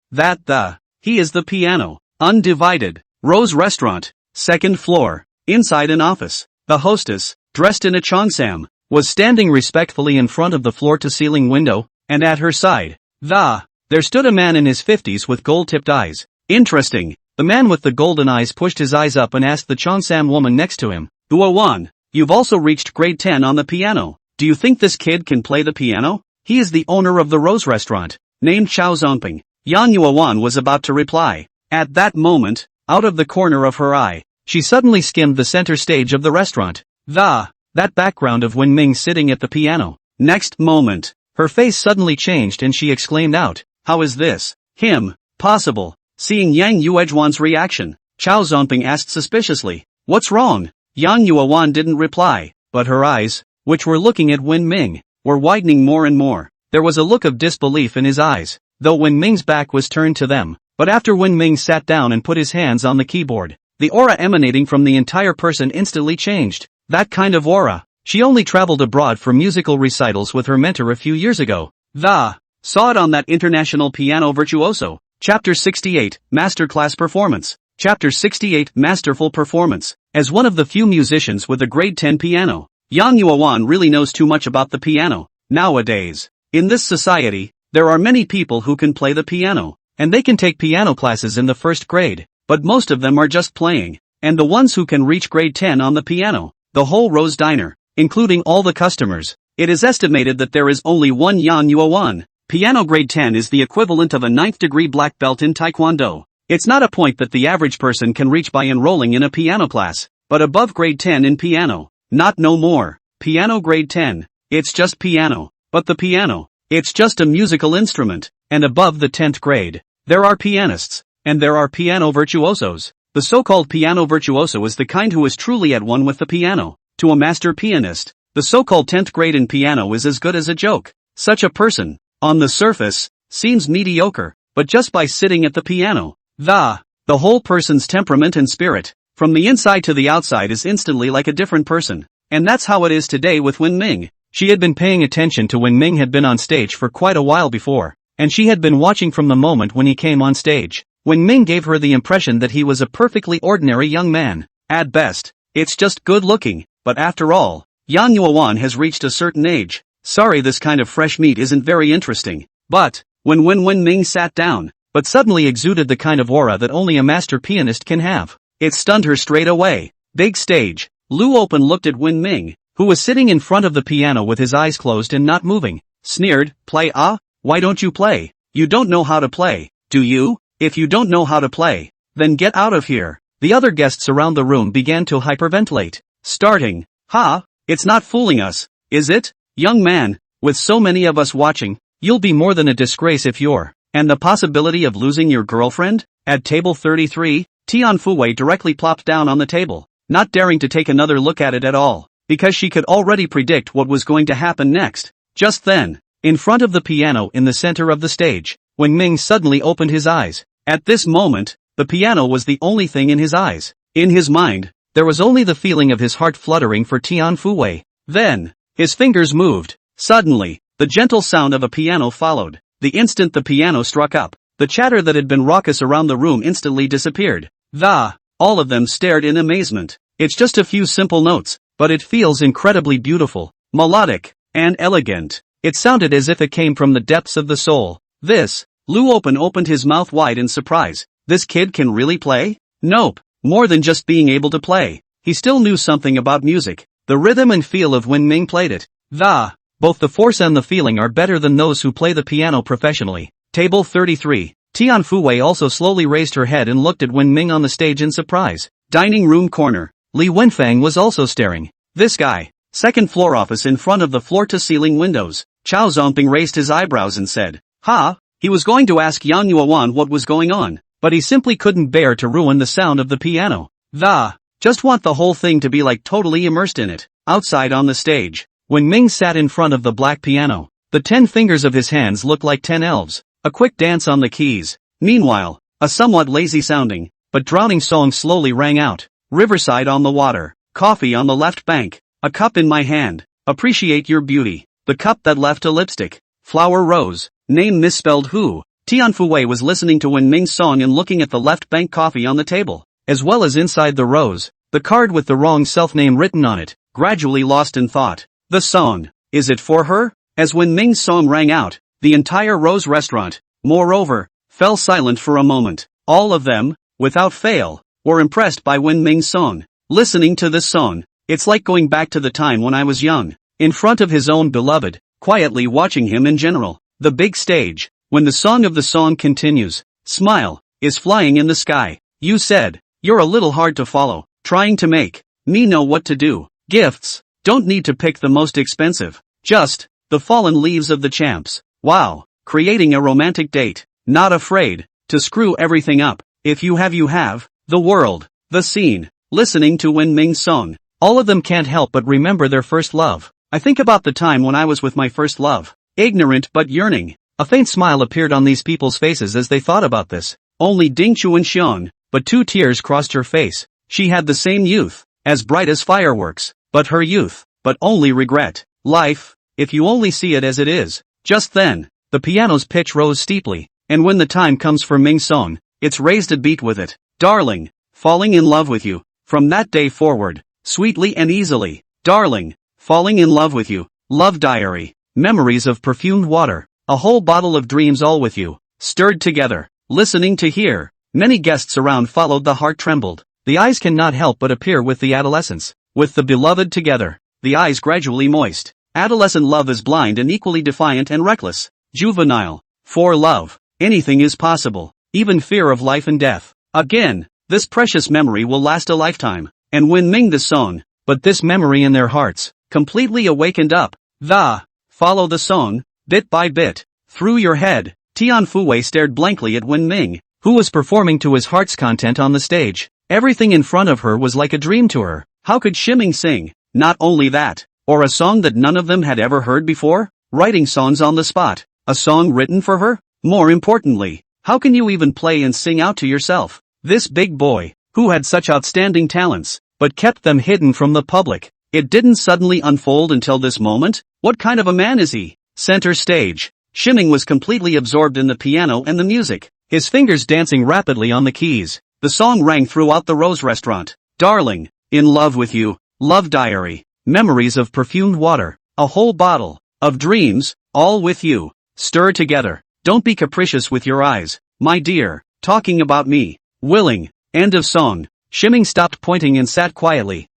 he is the piano. Undivided. Rose Restaurant, 2nd floor, inside an office. The hostess, dressed in a cheongsam, was standing respectfully in front of the floor-to-ceiling window, and at her side, there stood a man in his 50s with gold-tipped eyes. Interesting. The man with the golden eyes pushed his eyes up and asked the cheongsam woman next to him, Wan, you've also reached grade 10 on the piano. Do you think this kid can play the piano? He is the owner of the Rose Restaurant, named Chao Zongping. Yang Yuan was about to reply. At that moment, out of the corner of her eye, she suddenly skimmed the center stage of the restaurant. That background of Wen Ming sitting at the piano. Next moment, her face suddenly changed and she exclaimed out, how is this? Him, possible. Seeing Yang Yuejuan's reaction, Chao Zongping asked suspiciously, what's wrong? Yang Yuan didn't reply, but her eyes, which were looking at Wen Ming, were widening more and more. There was a look of disbelief in his eyes, though Wen Ming's back was turned to them. But after Wen Ming sat down and put his hands on the keyboard, the aura emanating from the entire person instantly changed. That kind of aura. She only traveled abroad for musical recitals with her mentor a few years ago. Saw it on that international piano virtuoso. Chapter 68, Masterclass Performance. Chapter 68, Masterful Performance. As one of the few musicians with a grade 10 piano, Yang Yuan really knows too much about the piano. Nowadays, in this society, there are many people who can play the piano, and they can take piano classes in the 1st grade, but most of them are just playing. And the ones who can reach grade 10 on the piano, the whole Rose Diner, including all the customers, it is estimated that there is only one Yang Yuan. Piano grade 10 is the equivalent of a 9th degree black belt in Taekwondo. It's not a point that the average person can reach by enrolling in a piano class, but above grade 10 in piano, not no more. Piano grade 10. It's just piano. But the piano. It's just a musical instrument. And above the 10th grade, there are pianists. And there are piano virtuosos. The so-called piano virtuoso is the kind who is truly at one with the piano. To a master pianist, the so-called 10th grade in piano is as good as a joke. Such a person, on the surface, seems mediocre, but just by sitting at the piano, the whole person's temperament and spirit, from the inside to the outside is instantly like a different person. And that's how it is today with Wen Ming. She had been paying attention to Wen Ming had been on stage for quite a while before, and she had been watching from the moment when he came on stage. Wen Ming gave her the impression that he was a perfectly ordinary young man. At best, it's just good looking, but after all, Yang Yuan has reached a certain age. Sorry, this kind of fresh meat isn't very interesting. But, when Wen Ming sat down, but suddenly exuded the kind of aura that only a master pianist can have, it stunned her straight away. Big stage. Lu Open looked at Wen Ming, who was sitting in front of the piano with his eyes closed and not moving. Sneered, play why don't you play? You don't know how to play, do you? If you don't know how to play, then get out of here. The other guests around the room began to hyperventilate. Starting, it's not fooling us, is it? Young man, with so many of us watching, you'll be more than a disgrace if you're, and the possibility of losing your girlfriend? At table 33, Tian Fuwei directly plopped down on the table, not daring to take another look at it at all, because she could already predict what was going to happen next. Just then, in front of the piano in the center of the stage, Wen Ming suddenly opened his eyes. At this moment, the piano was the only thing in his eyes. In his mind, there was only the feeling of his heart fluttering for Tian Fuwei. Then, his fingers moved. Suddenly, the gentle sound of a piano followed. The instant the piano struck up, the chatter that had been raucous around the room instantly disappeared. All of them stared in amazement. It's just a few simple notes, but it feels incredibly beautiful, melodic, and elegant. It sounded as if it came from the depths of the soul. Lu Open opened his mouth wide in surprise. This kid can really play? Nope. More than just being able to play. He still knew something about music. The rhythm and feel of Wen Ming played it. Both the force and the feeling are better than those who play the piano professionally. Table 33. Tian Fuwei also slowly raised her head and looked at Wen Ming on the stage in surprise. Dining room corner. Li Wenfang was also staring. This guy. Second floor office in front of the floor-to-ceiling windows. Chao Zongping raised his eyebrows and said, He was going to ask Yang Yuan what was going on, but he simply couldn't bear to ruin the sound of the piano. Just want the whole thing to be like totally immersed in it. Outside on the stage, Wen Ming sat in front of the black piano. The 10 fingers of his hands looked like 10 elves. A quick dance on the keys. Meanwhile, a somewhat lazy-sounding, but drowning song slowly rang out. Riverside on the water. Coffee on the left bank. A cup in my hand. Appreciate your beauty. The cup that left a lipstick. Flower rose. Name misspelled who. Tian Fuwei was listening to Wen Ming's song and looking at the left bank coffee on the table, as well as inside the rose, the card with the wrong self-name written on it, gradually lost in thought. The song. Is it for her? As Wen Ming's song rang out, the entire Rose restaurant, moreover, fell silent for a moment. All of them, without fail, were impressed by Wen Ming's song. Listening to this song, it's like going back to the time when I was young, in front of his own beloved, quietly watching him in general. The big stage, when the song of the song continues, smile, is flying in the sky. You said, you're a little hard to follow, trying to make me know what to do. Gifts, don't need to pick the most expensive, just, the fallen leaves of the champs. Wow, creating a romantic date, not afraid to screw everything up. If you have, the world, the scene, listening to Wen Ming's song. All of them can't help but remember their first love. I think about the time when I was with my first love. Ignorant but yearning. A faint smile appeared on these people's faces as they thought about this. Only Ding Chuanxiang, but 2 tears crossed her face. She had the same youth, as bright as fireworks, but her youth, but only regret. Life, if you only see it as it is. Just then, the piano's pitch rose steeply, and when the time comes for Ming's song, it's raised a beat with it. Darling, falling in love with you. From that day forward, sweetly and easily. Darling, falling in love with you. Love diary. Memories of perfumed water. A whole bottle of dreams all with you. Stirred together. Listening to hear. Many guests around followed. The heart trembled. The eyes cannot help but appear with the adolescents. With the beloved together. The eyes gradually moist. Adolescent love is blind and equally defiant and reckless. Juvenile. For love, anything is possible. Even fear of life and death. Again, this precious memory will last a lifetime. And Wen Ming the song. But this memory in their hearts, completely awakened up. Follow the song, bit by bit, through your head. Tian Fuwei stared blankly at Wen Ming, who was performing to his heart's content on the stage. Everything in front of her was like a dream to her. How could Shiming sing? Not only that, or a song that none of them had ever heard before? Writing songs on the spot. A song written for her? More importantly, how can you even play and sing out to yourself? This big boy, who had such outstanding talents, but kept them hidden from the public. It didn't suddenly unfold until this moment? What kind of a man is he? Center stage. Shiming was completely absorbed in the piano and the music, his fingers dancing rapidly on the keys. The song rang throughout the Rose restaurant. Darling, in love with you, love diary, memories of perfumed water, a whole bottle of dreams, all with you, stir together. Don't be capricious with your eyes, my dear, talking about me, willing, end of song. Shiming stopped pointing and sat quietly.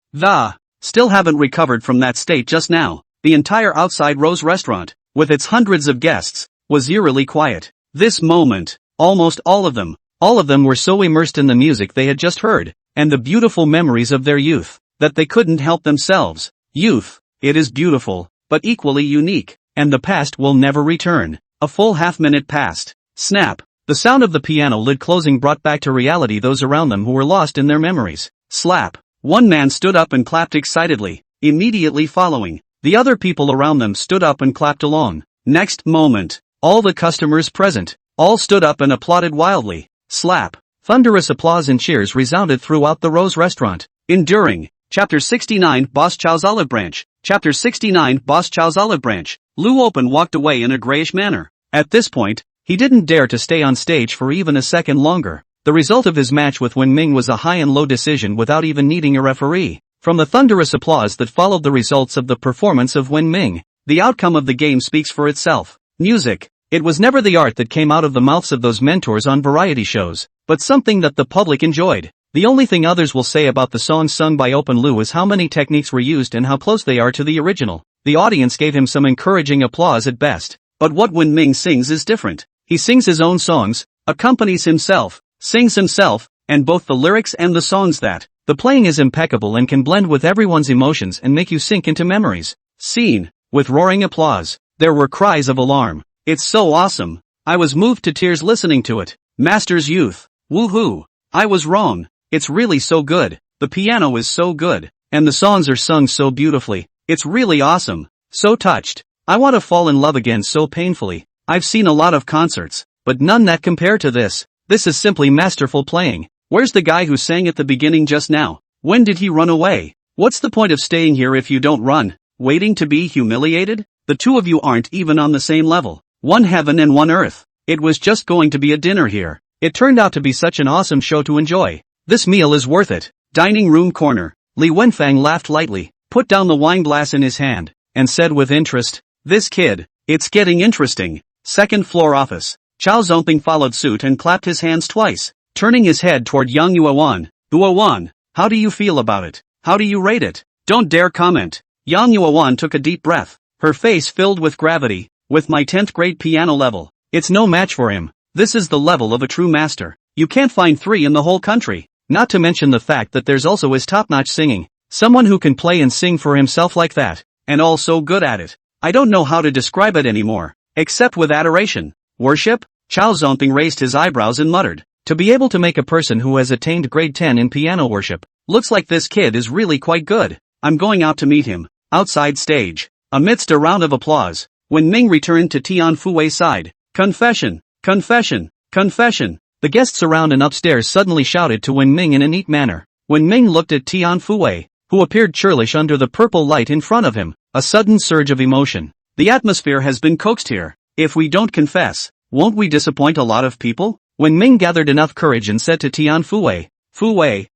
Still haven't recovered from that state just now. The entire outside Rose restaurant, with its hundreds of guests, was eerily quiet. This moment, almost all of them were so immersed in the music they had just heard, and the beautiful memories of their youth, that they couldn't help themselves. Youth, it is beautiful, but equally unique, and the past will never return. A full half-minute passed. Snap! The sound of the piano lid closing brought back to reality those around them who were lost in their memories. Slap! One man stood up and clapped excitedly. Immediately following, the other people around them stood up and clapped along. Next moment, all the customers present, all stood up and applauded wildly. Slap! Thunderous applause and cheers resounded throughout the Rose restaurant. Enduring. Chapter 69 Boss Chow's Olive Branch. Chapter 69 Boss Chow's Olive Branch. Lu Open walked away in a grayish manner. At this point, he didn't dare to stay on stage for even a second longer. The result of his match with Wen Ming was a high and low decision without even needing a referee. From the thunderous applause that followed the results of the performance of Wen Ming, the outcome of the game speaks for itself. Music. It was never the art that came out of the mouths of those mentors on variety shows, but something that the public enjoyed. The only thing others will say about the songs sung by Open Lu is how many techniques were used and how close they are to the original. The audience gave him some encouraging applause at best. But what Wen Ming sings is different. He sings his own songs, accompanies himself, sings himself, and both the lyrics and the songs that. The playing is impeccable and can blend with everyone's emotions and make you sink into memories. Scene. With roaring applause. There were cries of alarm. It's so awesome. I was moved to tears listening to it. Master's youth. Woohoo. I was wrong. It's really so good. The piano is so good. And the songs are sung so beautifully. It's really awesome. So touched. I want to fall in love again so painfully. I've seen a lot of concerts, but none that compare to this. This is simply masterful playing. Where's the guy who sang at the beginning just now? When did he run away? What's the point of staying here if you don't run? Waiting to be humiliated? The two of you aren't even on the same level. One heaven and one earth. It was just going to be a dinner here. It turned out to be such an awesome show to enjoy. This meal is worth it. Dining room corner. Li Wenfang laughed lightly, put down the wine glass in his hand, and said with interest, "This kid, it's getting interesting." Second floor office. Chao Zongping followed suit and clapped his hands twice, turning his head toward Yang Yuan. Yuan, how do you feel about it? How do you rate it? Don't dare comment. Yang Yuan took a deep breath, her face filled with gravity. With my 10th grade piano level, it's no match for him. This is the level of a true master. You can't find 3 in the whole country. Not to mention the fact that there's also his top-notch singing. Someone who can play and sing for himself like that, and all so good at it. I don't know how to describe it anymore, except with adoration. Worship? Chao Zongping raised his eyebrows and muttered. To be able to make a person who has attained grade 10 in piano worship, looks like this kid is really quite good. I'm going out to meet him. Outside stage. Amidst a round of applause, Wen Ming returned to Tian Fuwei's side. Confession, confession, confession. The guests around and upstairs suddenly shouted to Wen Ming in a neat manner. Wen Ming looked at Tian Fuwei, who appeared churlish under the purple light in front of him. A sudden surge of emotion. The atmosphere has been coaxed here. If we don't confess, won't we disappoint a lot of people? Wen Ming gathered enough courage and said to Tian Fuwei, "Fuwei,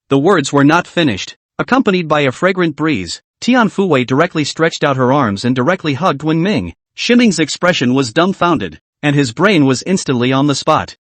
The words were not finished. Accompanied by a fragrant breeze, Tian Fuwei directly stretched out her arms and directly hugged Wen Ming. Shiming's expression was dumbfounded, and his brain was instantly on the spot.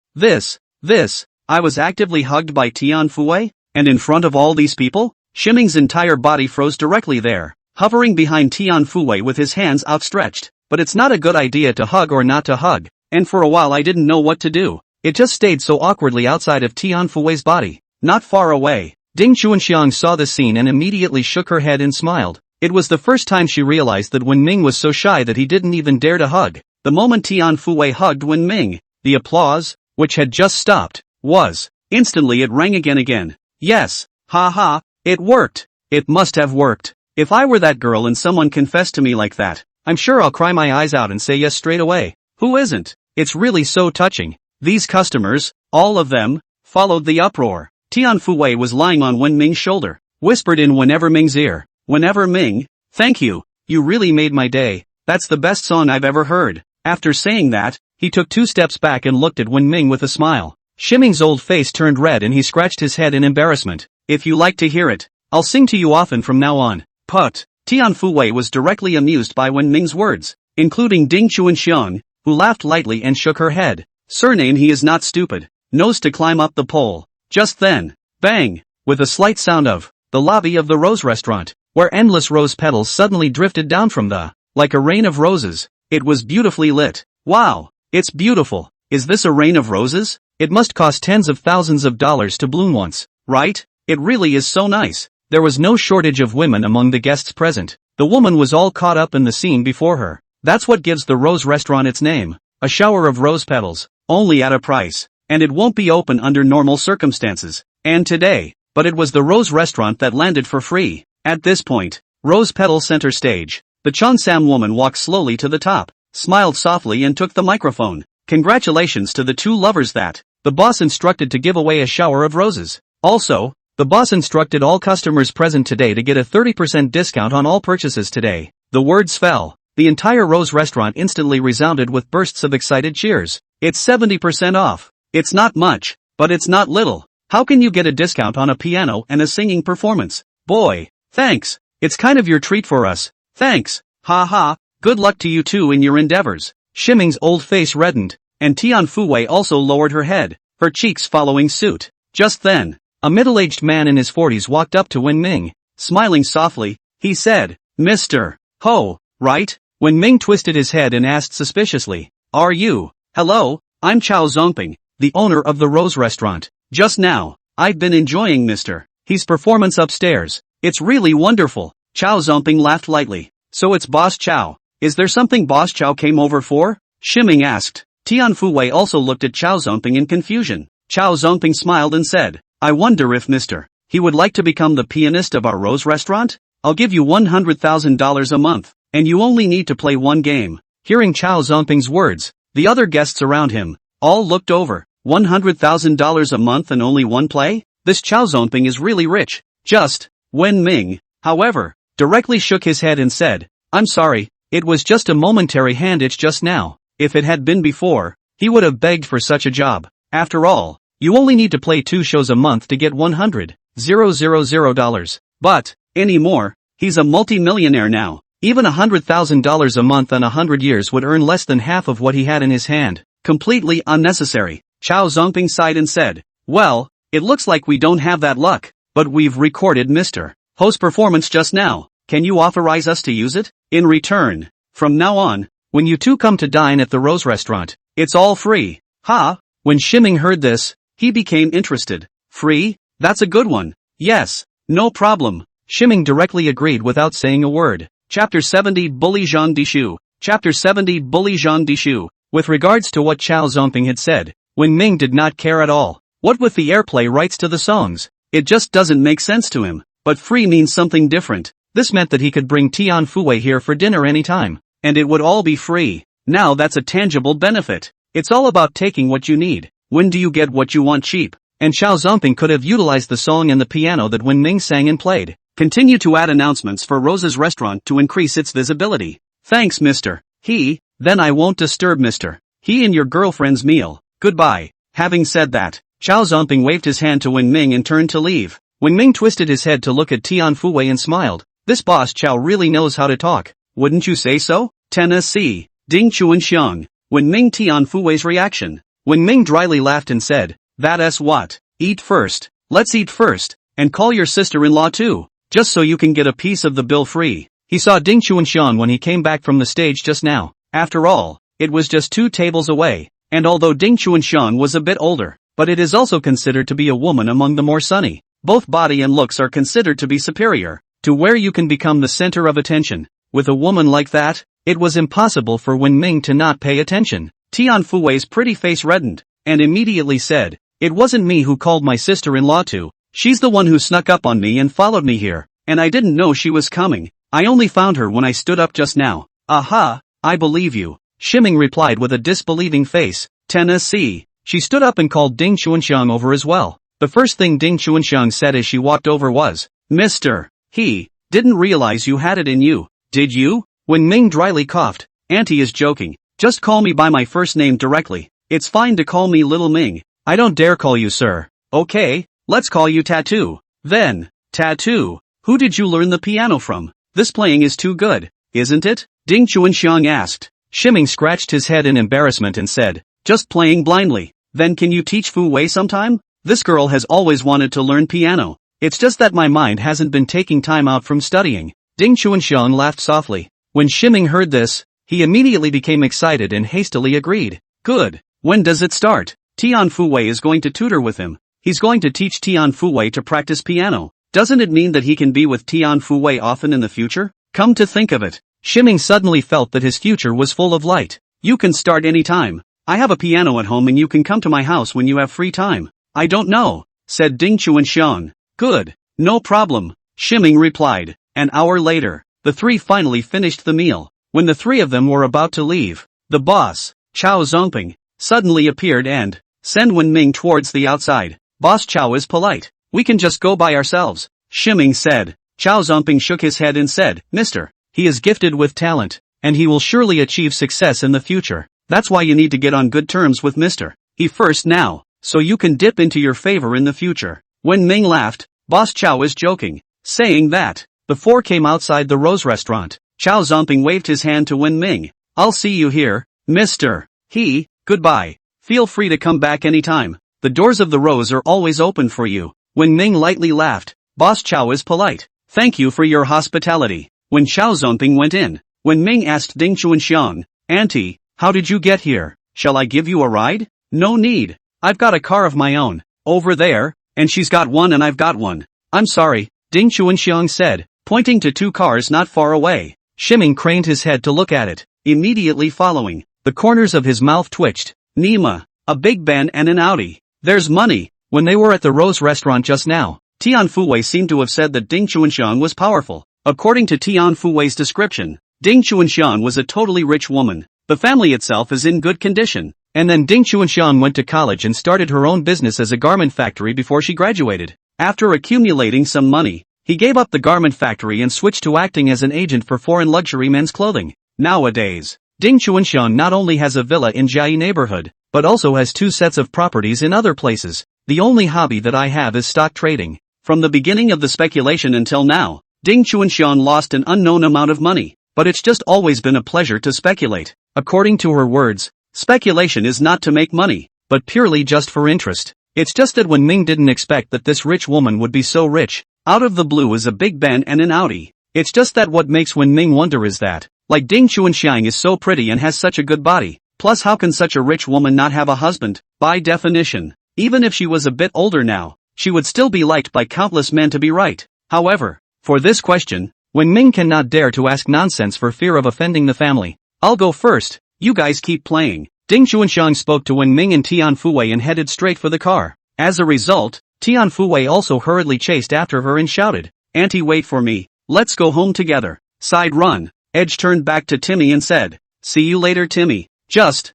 I was actively hugged by Tian Fuwei? And in front of all these people? Shiming's entire body froze directly there, hovering behind Tian Fuwei with his hands outstretched. But it's not a good idea to hug or not to hug, and for a while I didn't know what to do. It just stayed so awkwardly outside of Tian Fuwei's body, not far away. Ding Chuanxiang saw the scene and immediately shook her head and smiled. It was the first time she realized that Wen Ming was so shy that he didn't even dare to hug. The moment Tian Fuwei hugged Wen Ming, the applause, which had just stopped, was instantly it rang again. Yes, ha ha, it worked. It must have worked. If I were that girl and someone confessed to me like that, I'm sure I'll cry my eyes out and say yes straight away. Who isn't? It's really so touching. These customers, all of them, followed the uproar. Tian Fuwei was lying on Wen Ming's shoulder, whispered in Whenever Ming's ear. Whenever Ming, thank you, you really made my day, that's the best song I've ever heard. After saying that, he took 2 steps back and looked at Wen Ming with a smile. Shiming's old face turned red and he scratched his head in embarrassment. If you like to hear it, I'll sing to you often from now on. Put. Tian Fuwei was directly amused by Wen Ming's words, including Ding Chuanxiang, who laughed lightly and shook her head. Surname he is not stupid, knows to climb up the pole. Just then, bang, with a slight sound of, the lobby of the Rose Restaurant, where endless rose petals suddenly drifted down from like a rain of roses. It was beautifully lit. Wow, it's beautiful. Is this a rain of roses? It must cost tens of thousands of dollars to bloom once, right? It really is so nice. There was no shortage of women among the guests present. The woman was all caught up in the scene before her. That's what gives the Rose Restaurant its name. A shower of rose petals, only at a price. And it won't be open under normal circumstances. And today, but it was the Rose Restaurant that landed for free. At this point, Rose Petal center stage. The Cheongsam woman walked slowly to the top, smiled softly and took the microphone. Congratulations to the 2 lovers that the boss instructed to give away a shower of roses. Also, the boss instructed all customers present today to get a 30% discount on all purchases today. The words fell. The entire Rose Restaurant instantly resounded with bursts of excited cheers. It's 70% off. It's not much, but it's not little. How can you get a discount on a piano and a singing performance? Boy, thanks. It's kind of your treat for us. Thanks. Ha ha. Good luck to you too in your endeavors. Shiming's old face reddened, and Tian Fuwei also lowered her head, her cheeks following suit. Just then, a middle-aged man in his 40s walked up to Wen Ming. Smiling softly, he said, Mr. Ho, right? Wen Ming twisted his head and asked suspiciously, Are you? Hello, I'm Chao Zongping, the owner of the Rose Restaurant. Just now, I've been enjoying Mr. He's performance upstairs. It's really wonderful. Chao Zongping laughed lightly. So it's Boss Chao. Is there something Boss Chao came over for? Shiming asked. Tian Fuwei also looked at Chao Zongping in confusion. Chao Zongping smiled and said, I wonder if Mr. He would like to become the pianist of our Rose Restaurant? I'll give you $100,000 a month, and you only need to play 1 game. Hearing Chao Zongping's words, the other guests around him all looked over. $100,000 a month and only 1 play? This Chao Zongping is really rich. Just, Wen Ming, however, directly shook his head and said, I'm sorry, it was just a momentary hand itch just now. If it had been before, he would have begged for such a job. After all, you only need to play 2 shows a month to get $100,000. But, anymore, he's a multi-millionaire now. Even $100,000 a month and 100 years would earn less than half of what he had in his hand. Completely unnecessary. Chao Zongping sighed and said, Well, it looks like we don't have that luck, but we've recorded Mr. Ho's performance just now. Can you authorize us to use it? In return, from now on, when you 2 come to dine at the Rose Restaurant, it's all free. Ha! When Shiming heard this, he became interested. Free? That's a good one. Yes, no problem. Shiming directly agreed without saying a word. Chapter 70 Bully Zhang Dishu. Chapter 70 Bully Zhang Dishu. With regards to what Chao Zongping had said, Wen Ming did not care at all. What with the airplay rights to the songs? It just doesn't make sense to him. But free means something different. This meant that he could bring Tian Fuwei here for dinner anytime. And it would all be free. Now that's a tangible benefit. It's all about taking what you need. When do you get what you want cheap? And Chao Zongping could have utilized the song and the piano that Wen Ming sang and played. Continue to add announcements for Rose's Restaurant to increase its visibility. Thanks Mr. He, then I won't disturb Mr. He in your girlfriend's meal. Goodbye. Having said that, Chao Zongping waved his hand to Wen Ming and turned to leave. Wen Ming twisted his head to look at Tian Fuwei and smiled. This boss Chao really knows how to talk. Wouldn't you say so? Tennessee. Ding Chuanxiang. Wen Ming Tian Fuwei's reaction. Wen Ming dryly laughed and said, That's what? Eat first. Let's eat first. And call your sister-in-law too. Just so you can get a piece of the bill free. He saw Ding Chuanxiang when he came back from the stage just now. After all, it was just 2 tables away. And although Ding Chuanxiang was a bit older, but it is also considered to be a woman among the more sunny. Both body and looks are considered to be superior. to where you can become the center of attention. With a woman like that, it was impossible for Wen Ming to not pay attention. Tian Fuwei's pretty face reddened, and immediately said, "It wasn't me who called my sister-in-law to. She's the one who snuck up on me and followed me here, and I didn't know she was coming. I only found her when I stood up just now." "Aha, I believe you," Shiming replied with a disbelieving face. Tennessee. She stood up and called Ding Chuanxiang over as well. The first thing Ding Chuanxiang said as she walked over was, "Mister, he didn't realize you had it in you, did you?" When Ming dryly coughed, "Auntie is joking. Just call me by my first name directly. It's fine to call me Little Ming. I don't dare call you sir." "Okay, let's call you Tattoo. Then, Tattoo, who did you learn the piano from? This playing is too good, isn't it?" Ding Chuanxiang asked. Shiming scratched his head in embarrassment and said, "Just playing blindly." "Then can you teach Fu Wei sometime? This girl has always wanted to learn piano. It's just that my mind hasn't been taking time out from studying." Ding Chuanxiang laughed softly. When Shiming heard this, he immediately became excited and hastily agreed. "Good. When does it start?" "Tian Fu Wei is going to tutor with him. He's going to teach Tian Fu Wei to practice piano. Doesn't it mean that he can be with Tian Fu Wei often in the future? Come to think of it." Shiming suddenly felt that his future was full of light. "You can start any time. I have a piano at home and you can come to my house when you have free time." "I don't know," said Ding Chuanxiang. "Good. No problem," Shiming replied. An hour later, the three finally finished the meal. When the three of them were about to leave, the boss, Chao Zongping, suddenly appeared and sent Wen Ming towards the outside. "Boss Chao is polite. We can just go by ourselves," Shiming said. Chao Zongping shook his head and said, "Mister, he is gifted with talent, and he will surely achieve success in the future. That's why you need to get on good terms with Mr. He first now, so you can dip into your favor in the future." Wen Ming laughed. Boss Chao is joking. Saying that, the four came outside the Rose restaurant. Chao Zongping waved his hand to Wen Ming. "I'll see you here, Mr. He, goodbye. Feel free to come back anytime. The doors of the Rose are always open for you." Wen Ming lightly laughed. Boss Chao is polite. "Thank you for your hospitality." When Chao Zongping went in, Wen Ming asked Ding Chuanxiang, "Auntie, how did you get here? Shall I give you a ride?" "No need. I've got a car of my own. Over there, and she's got one and I've got one." "I'm sorry," Ding Chuanxiang said, pointing to two cars not far away. Shiming craned his head to look at it. Immediately following, the corners of his mouth twitched. "Nima, a big Ben and an Audi. There's money." When they were at the Rose restaurant just now, Tian Fu Wei seemed to have said that Ding Chuanxiang was powerful. According to Tian Fu Wei's description, Ding Chuanxiang was a totally rich woman. The family itself is in good condition. And then Ding Chuanxiang went to college and started her own business as a garment factory before she graduated. After accumulating some money, he gave up the garment factory and switched to acting as an agent for foreign luxury men's clothing. Nowadays, Ding Chuanxiang not only has a villa in Jiayi neighborhood, but also has 2 sets of properties in other places. "The only hobby that I have is stock trading." From the beginning of the speculation until now, Ding Chuanxiang lost an unknown amount of money, but it's just always been a pleasure to speculate. According to her words, speculation is not to make money, but purely just for interest. It's just that Wen Ming didn't expect that this rich woman would be so rich. Out of the blue is a big Ben and an Audi. It's just that what makes Wen Ming wonder is that, like Ding Chuanxiang is so pretty and has such a good body. Plus how can such a rich woman not have a husband? By definition, even if she was a bit older now, she would still be liked by countless men to be right. However, for this question, Wen Ming cannot dare to ask nonsense for fear of offending the family. "I'll go first, you guys keep playing." Ding Chuanxiang spoke to Wen Ming and Tian Fu Wei and headed straight for the car. As a result, Tian Fu Wei also hurriedly chased after her and shouted, "Auntie, wait for me, let's go home together." Side run. Edge turned back to Timmy and said, "See you later, Timmy." Just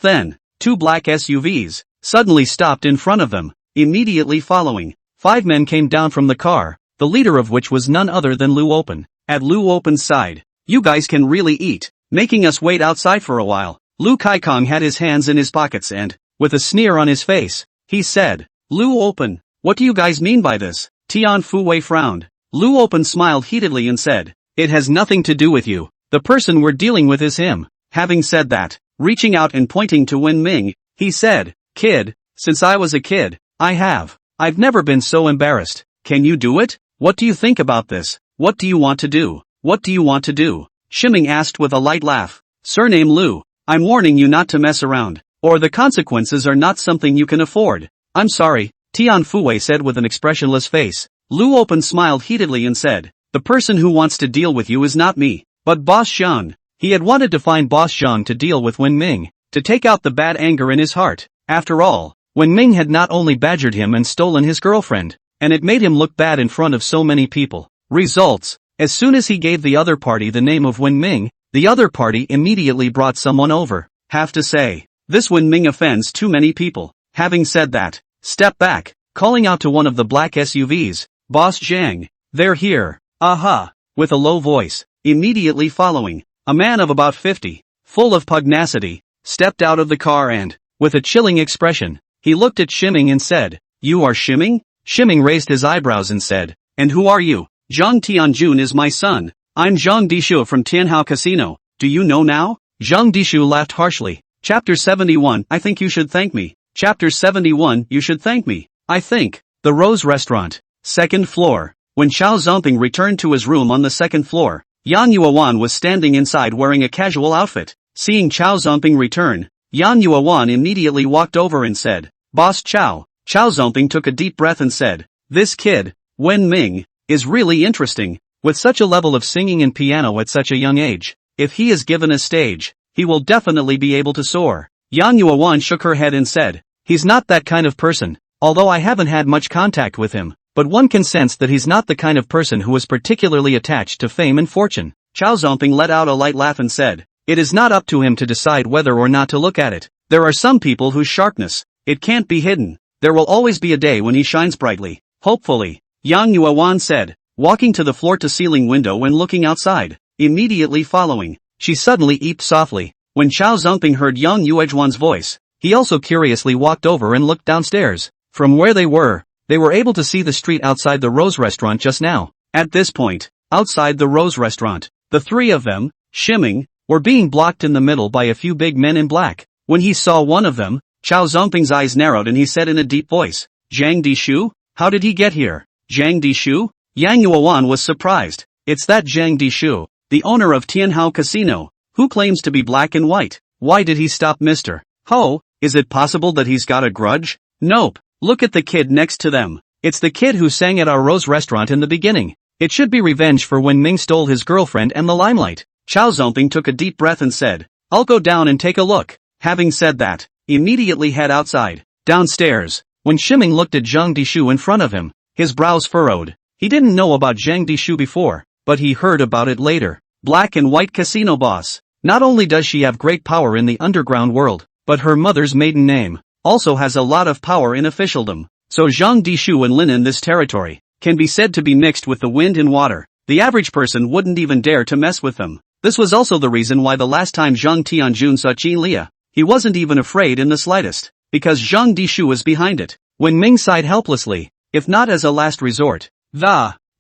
then, 2 black SUVs suddenly stopped in front of them. Immediately following, 5 men came down from the car, the leader of which was none other than Lu Open. At Lu Open's side, "You guys can really eat, making us wait outside for a while." Lu Kaikong had his hands in his pockets and, with a sneer on his face, he said, "Lu Open, what do you guys mean by this?" Tian Fu Wei frowned. Lu Open smiled heatedly and said, "It has nothing to do with you. The person we're dealing with is him." Having said that, reaching out and pointing to Wen Ming, he said, "Kid, since I was a kid, I've never been so embarrassed. Can you do it? What do you think about this? What do you want to do? What do you want to do?" Shiming asked with a light laugh. "Surname Lu, I'm warning you not to mess around, or the consequences are not something you can afford." "I'm sorry," Tian Fu Wei said with an expressionless face. Lu Open smiled heatedly and said, The person who wants to deal with you is not me, but Boss Zhang. He had wanted to find Boss Zhang to deal with Wen Ming, to take out the bad anger in his heart. After all, Wen Ming had not only badgered him and stolen his girlfriend, and it made him look bad in front of so many people. Results: as soon as he gave the other party the name of Wen Ming, the other party immediately brought someone over. Have to say, this Wen Ming offends too many people. Having said that, step back, calling out to one of the black SUVs, Boss Zhang, they're here. Aha! With a low voice, immediately following, a man of about 50, full of pugnacity, stepped out of the car and, with a chilling expression, he looked at Shiming and said, "You are Shiming?" Shiming raised his eyebrows and said, "And who are you?" "Zhang Tianjun is my son. I'm Zhang Dishu from Tianhao Casino. Do you know now?" Zhang Dishu laughed harshly. Chapter 71, I think you should thank me. Chapter 71, you should thank me. I think. The Rose Restaurant. Second floor. When Xiao Zongping returned to his room on the second floor, Yan Yuan was standing inside wearing a casual outfit. Seeing Xiao Zongping return, Yan Yuan immediately walked over and said, "Boss Xiao." Xiao Zongping took a deep breath and said, "This kid, Wen Ming, is really interesting. With such a level of singing and piano at such a young age, if he is given a stage, he will definitely be able to soar." Yan Yuan shook her head and said, "He's not that kind of person, although I haven't had much contact with him, but one can sense that he's not the kind of person who is particularly attached to fame and fortune." Xiao Zongping let out a light laugh and said, "It is not up to him to decide whether or not to look at it. There are some people whose sharpness, it can't be hidden. There will always be a day when he shines brightly. Hopefully," Yang Yuan said, walking to the floor-to-ceiling window and looking outside. Immediately following, she suddenly eeped softly. When Xiao Zongping heard Yang Yuan's voice, he also curiously walked over and looked downstairs. From where they were able to see the street outside the Rose Restaurant just now. At this point, outside the Rose Restaurant, the three of them, Shiming, were being blocked in the middle by a few big men in black. When he saw one of them, Xiao Zongping's eyes narrowed and he said in a deep voice, "Zhang Dishu? How did he get here?" "Zhang Dishu?" Yang Yuan was surprised. "It's that Zhang Dishu, the owner of Tianhao Casino, who claims to be black and white. Why did he stop Mr. Ho? Is it possible that he's got a grudge?" "Nope. Look at the kid next to them. It's the kid who sang at our Rose Restaurant in the beginning. It should be revenge for when Ming stole his girlfriend and the limelight." Xiao Zongping took a deep breath and said, "I'll go down and take a look." Having said that, immediately head outside. Downstairs, when Shiming looked at Zhang Dishu in front of him, his brows furrowed. He didn't know about Zhang Dishu before, but he heard about it later. Black and white casino boss. Not only does she have great power in the underground world, but her mother's maiden name also has a lot of power in officialdom. So Zhang Dishu and Lin in this territory can be said to be mixed with the wind and water. The average person wouldn't even dare to mess with them. This was also the reason why the last time Zhang Tianjun saw Qin Lia, he wasn't even afraid in the slightest, because Zhang Dishu was behind it. When Ming sighed helplessly, if not as a last resort,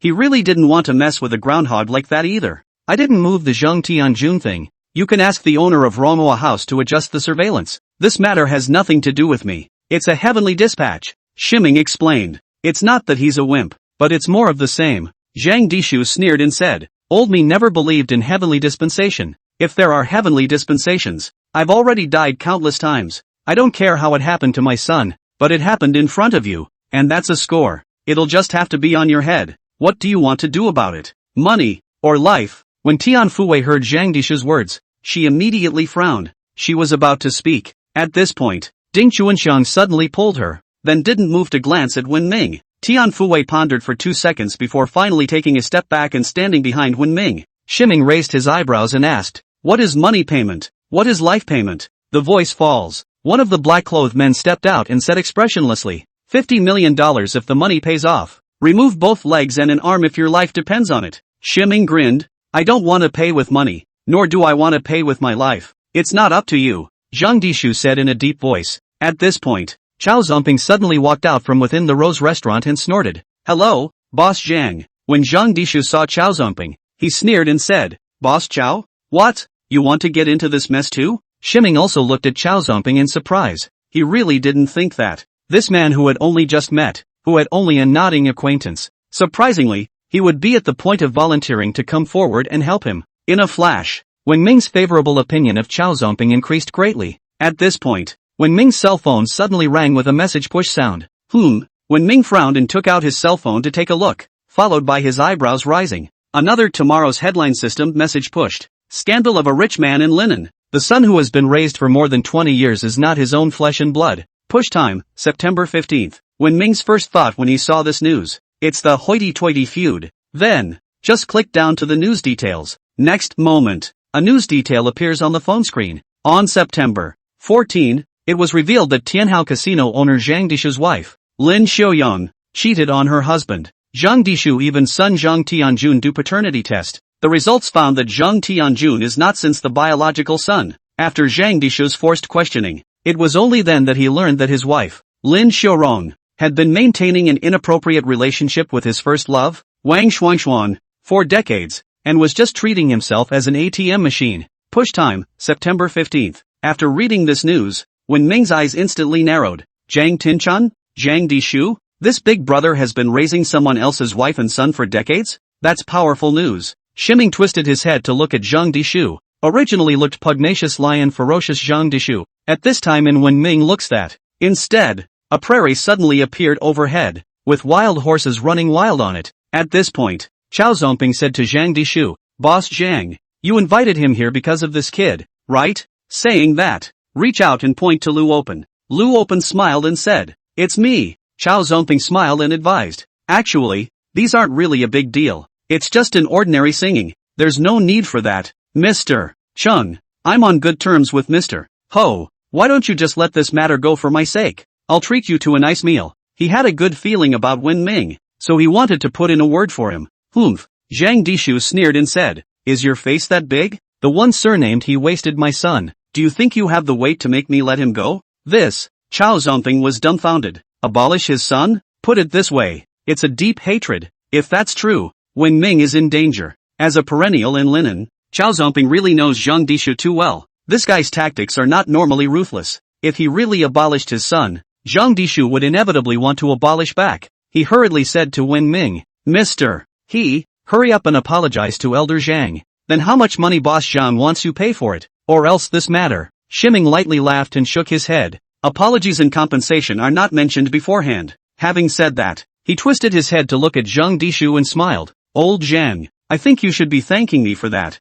he really didn't want to mess with a groundhog like that either. "I didn't move the Zhang Tianjun thing. You can ask the owner of Manhwa House to adjust the surveillance. This matter has nothing to do with me. It's a heavenly dispatch," Shiming explained. "It's not that he's a wimp, but it's more of the same." Zhang Dishu sneered and said, "Old me never believed in heavenly dispensation. If there are heavenly dispensations, I've already died countless times. I don't care how it happened to my son, but it happened in front of you, and that's a score. It'll just have to be on your head. What do you want to do about it? Money, or life?" When Tian Fuwei heard Zhang Dishu's words, she immediately frowned. She was about to speak. At this point, Ding Chuanxiang suddenly pulled her, then didn't move to glance at Wen Ming. Tian Fuwei pondered for 2 seconds before finally taking a step back and standing behind Wen Ming. Shiming raised his eyebrows and asked, "What is money payment? What is life payment?" The voice falls. One of the black-clothed men stepped out and said expressionlessly, $50 million if the money pays off. Remove both legs and an arm if your life depends on it. Shiming grinned. "I don't want to pay with money, nor do I want to pay with my life. It's not up to you," Zhang Dishu said in a deep voice. At this point, Xiao Zongping suddenly walked out from within the Rose Restaurant and snorted, "Hello, Boss Zhang." When Zhang Dishu saw Xiao Zongping, he sneered and said, "Boss Xiao? What? You want to get into this mess too?" Shiming also looked at Xiao Zongping in surprise. He really didn't think that this man who had only just met, who had only a nodding acquaintance, surprisingly, he would be at the point of volunteering to come forward and help him. In a flash, Wen Ming's favorable opinion of Xiao Zongping increased greatly. At this point, Wen Ming's cell phone suddenly rang with a message push sound. Wen Ming frowned and took out his cell phone to take a look, followed by his eyebrows rising. Another tomorrow's headline system message pushed. Scandal of a rich man in linen. The son who has been raised for more than 20 years is not his own flesh and blood. Push time, September 15th. When Ming's first thought when he saw this news. It's the hoity-toity feud. Then, just click down to the news details. Next moment, a news detail appears on the phone screen. On September 14, it was revealed that Tianhao Casino owner Zhang Dishu's wife, Lin Xiaoyang, cheated on her husband. Zhang Dishu even son Zhang Tianjun do paternity test. The results found that Zhang Tianjun is not since the biological son. After Zhang Dishu's forced questioning, it was only then that he learned that his wife, Lin Xiaorong, had been maintaining an inappropriate relationship with his first love, Wang Xuanxuan, for decades, and was just treating himself as an ATM machine. Push time, September 15th. After reading this news, Wen Ming's eyes instantly narrowed. Zhang Tinchan? Zhang Dishu? This big brother has been raising someone else's wife and son for decades? That's powerful news. Shiming twisted his head to look at Zhang Dishu. Originally looked pugnacious lion ferocious Zhang Dishu. At this time in Wen Ming looks that. Instead, a prairie suddenly appeared overhead, with wild horses running wild on it. At this point, Chao Zongping said to Zhang Dishu, Boss Zhang, you invited him here because of this kid, right? Saying that, reach out and point to Lu Open. Lu Open smiled and said, it's me. Chao Zongping smiled and advised, actually, these aren't really a big deal. It's just an ordinary singing. There's no need for that. Mr. Chung, I'm on good terms with Mr. Ho. Why don't you just let this matter go for my sake? I'll treat you to a nice meal. He had a good feeling about Wen Ming, so he wanted to put in a word for him. Humph. Zhang Dishu sneered and said, is your face that big? The one surnamed he wasted my son. Do you think you have the weight to make me let him go? This, Chao Zongping was dumbfounded. Abolish his son? Put it this way, it's a deep hatred. If that's true, Wen Ming is in danger. As a perennial in linen, Chao Zongping really knows Zhang Dishu too well. This guy's tactics are not normally ruthless. If he really abolished his son, Zhang Dishu would inevitably want to abolish back. He hurriedly said to Wen Ming, Mr. He, hurry up and apologize to Elder Zhang. Then how much money Boss Zhang wants you pay for it, or else this matter. Shiming lightly laughed and shook his head. Apologies and compensation are not mentioned beforehand. Having said that, he twisted his head to look at Zhang Dishu and smiled. Old Zhang, I think you should be thanking me for that.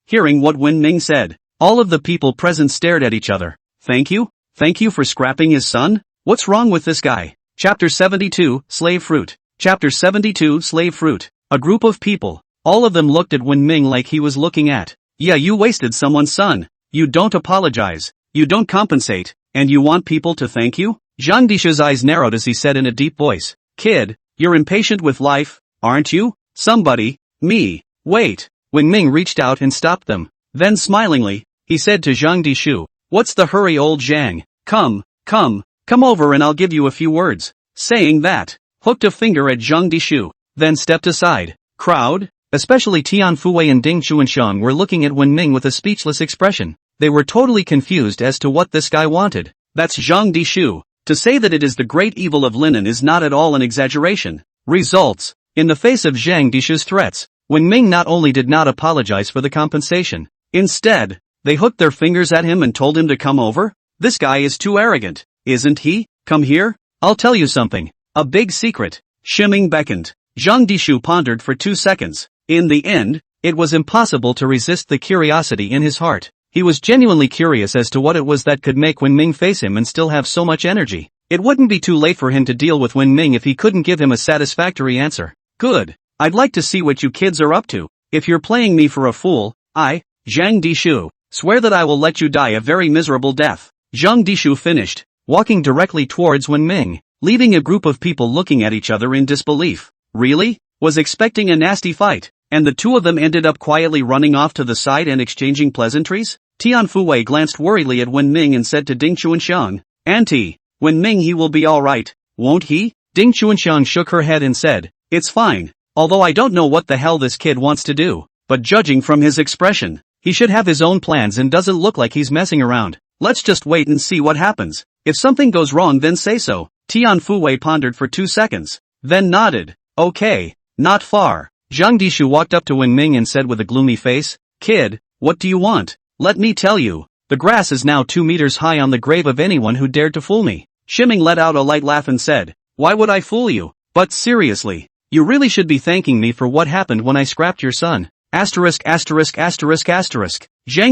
Hearing what Wen Ming said, all of the people present stared at each other. Thank you? Thank you for scrapping his son? What's wrong with this guy? Chapter 72, Slave Fruit. Chapter 72, Slave Fruit. A group of people, all of them looked at Wen Ming like he was looking at. Yeah, you wasted someone's son. You don't apologize. You don't compensate. And you want people to thank you? Zhang Dishu's eyes narrowed as he said in a deep voice. Kid, you're impatient with life, aren't you? Somebody, me. Wait. Wen Ming reached out and stopped them. Then smilingly, he said to Zhang Dishu, what's the hurry old Zhang? Come over and I'll give you a few words. Saying that, hooked a finger at Zhang Dishu, then stepped aside. Crowd, especially Tian Fuwei and Ding Chuanxiang were looking at Wen Ming with a speechless expression. They were totally confused as to what this guy wanted. That's Zhang Dishu. To say that it is the great evil of linen is not at all an exaggeration. Results. In the face of Zhang Dishu's threats, Wen Ming not only did not apologize for the compensation, instead, they hooked their fingers at him and told him to come over? This guy is too arrogant, isn't he? Come here, I'll tell you something. A big secret. Shiming beckoned. Zhang Dishu pondered for 2 seconds. In the end, it was impossible to resist the curiosity in his heart. He was genuinely curious as to what it was that could make Wen Ming face him and still have so much energy. It wouldn't be too late for him to deal with Wen Ming if he couldn't give him a satisfactory answer. Good. I'd like to see what you kids are up to. If you're playing me for a fool, I, Zhang Dishu, swear that I will let you die a very miserable death. Zhang Dishu finished, walking directly towards Wen Ming, leaving a group of people looking at each other in disbelief. Really? Was expecting a nasty fight, and the two of them ended up quietly running off to the side and exchanging pleasantries? Tian Fuwei glanced worriedly at Wen Ming and said to Ding Chuanxiang, Auntie, Wen Ming he will be alright, won't he? Ding Chuanxiang shook her head and said, it's fine, although I don't know what the hell this kid wants to do, but judging from his expression, he should have his own plans and doesn't look like he's messing around. Let's just wait and see what happens. If something goes wrong then say so. Tian Fuwei pondered for 2 seconds, then nodded. Okay, not far. Zhang Dishu walked up to Wen Ming and said with a gloomy face, Kid, what do you want? Let me tell you, the grass is now 2 meters high on the grave of anyone who dared to fool me. Shiming let out a light laugh and said, why would I fool you? But seriously, You really should be thanking me for what happened when I scrapped your son. Zhang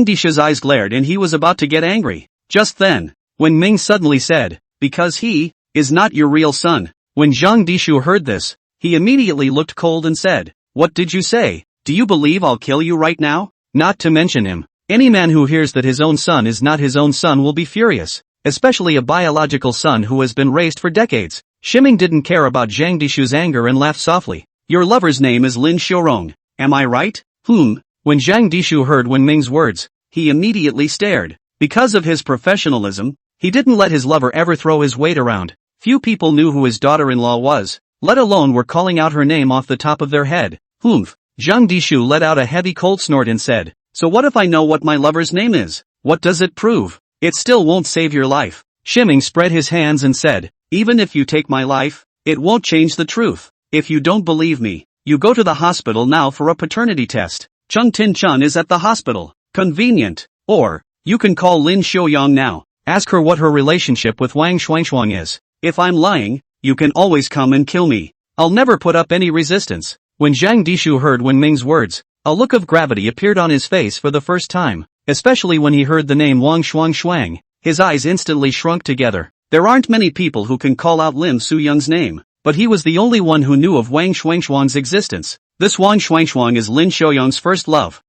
Dishu's eyes glared and he was about to get angry. Just then, when Ming suddenly said, because he is not your real son. When Zhang Dishu heard this, he immediately looked cold and said, what did you say? Do you believe I'll kill you right now? Not to mention him. Any man who hears that his own son is not his own son will be furious, especially a biological son who has been raised for decades. Shiming didn't care about Zhang Dishu's anger and laughed softly. Your lover's name is Lin Xiaorong, am I right? When Zhang Dishu heard Wen Ming's words, he immediately stared. Because of his professionalism, he didn't let his lover ever throw his weight around. Few people knew who his daughter-in-law was, let alone were calling out her name off the top of their head. Zhang Dishu let out a heavy cold snort and said, so what if I know what my lover's name is? What does it prove? It still won't save your life. Shiming spread his hands and said, even if you take my life, it won't change the truth. If you don't believe me, you go to the hospital now for a paternity test. Chung Tin Chun is at the hospital. Convenient. Or, you can call Lin Xiaoyang now. Ask her what her relationship with Wang Shuangshuang is. If I'm lying, you can always come and kill me. I'll never put up any resistance. When Zhang Dishu heard Wen Ming's words, a look of gravity appeared on his face for the first time, especially when he heard the name Wang Shuangshuang. His eyes instantly shrunk together. There aren't many people who can call out Lim Su-young's name, but he was the only one who knew of Wang Shuangshuang's existence. This Wang Shuangshuang is Lin Xiaoyang's first love.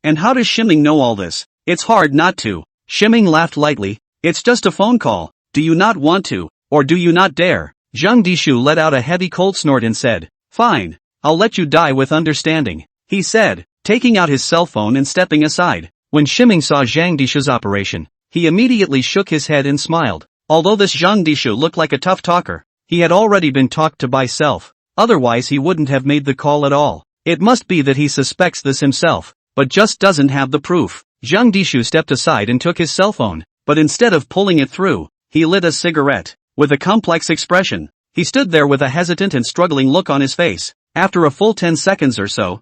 And how does Shiming know all this? It's hard not to. Shiming laughed lightly. It's just a phone call. Do you not want to, or do you not dare? Zhang Dishu let out a heavy cold snort and said, fine, I'll let you die with understanding, he said, taking out his cell phone and stepping aside. When Shiming saw Zhang Dishu's operation, he immediately shook his head and smiled. Although this Zhang Dishu looked like a tough talker, he had already been talked to by self. Otherwise he wouldn't have made the call at all. It must be that he suspects this himself, but just doesn't have the proof. Zhang Dishu stepped aside and took his cell phone, but instead of pulling it through, he lit a cigarette. With a complex expression, he stood there with a hesitant and struggling look on his face. After a full 10 seconds or so,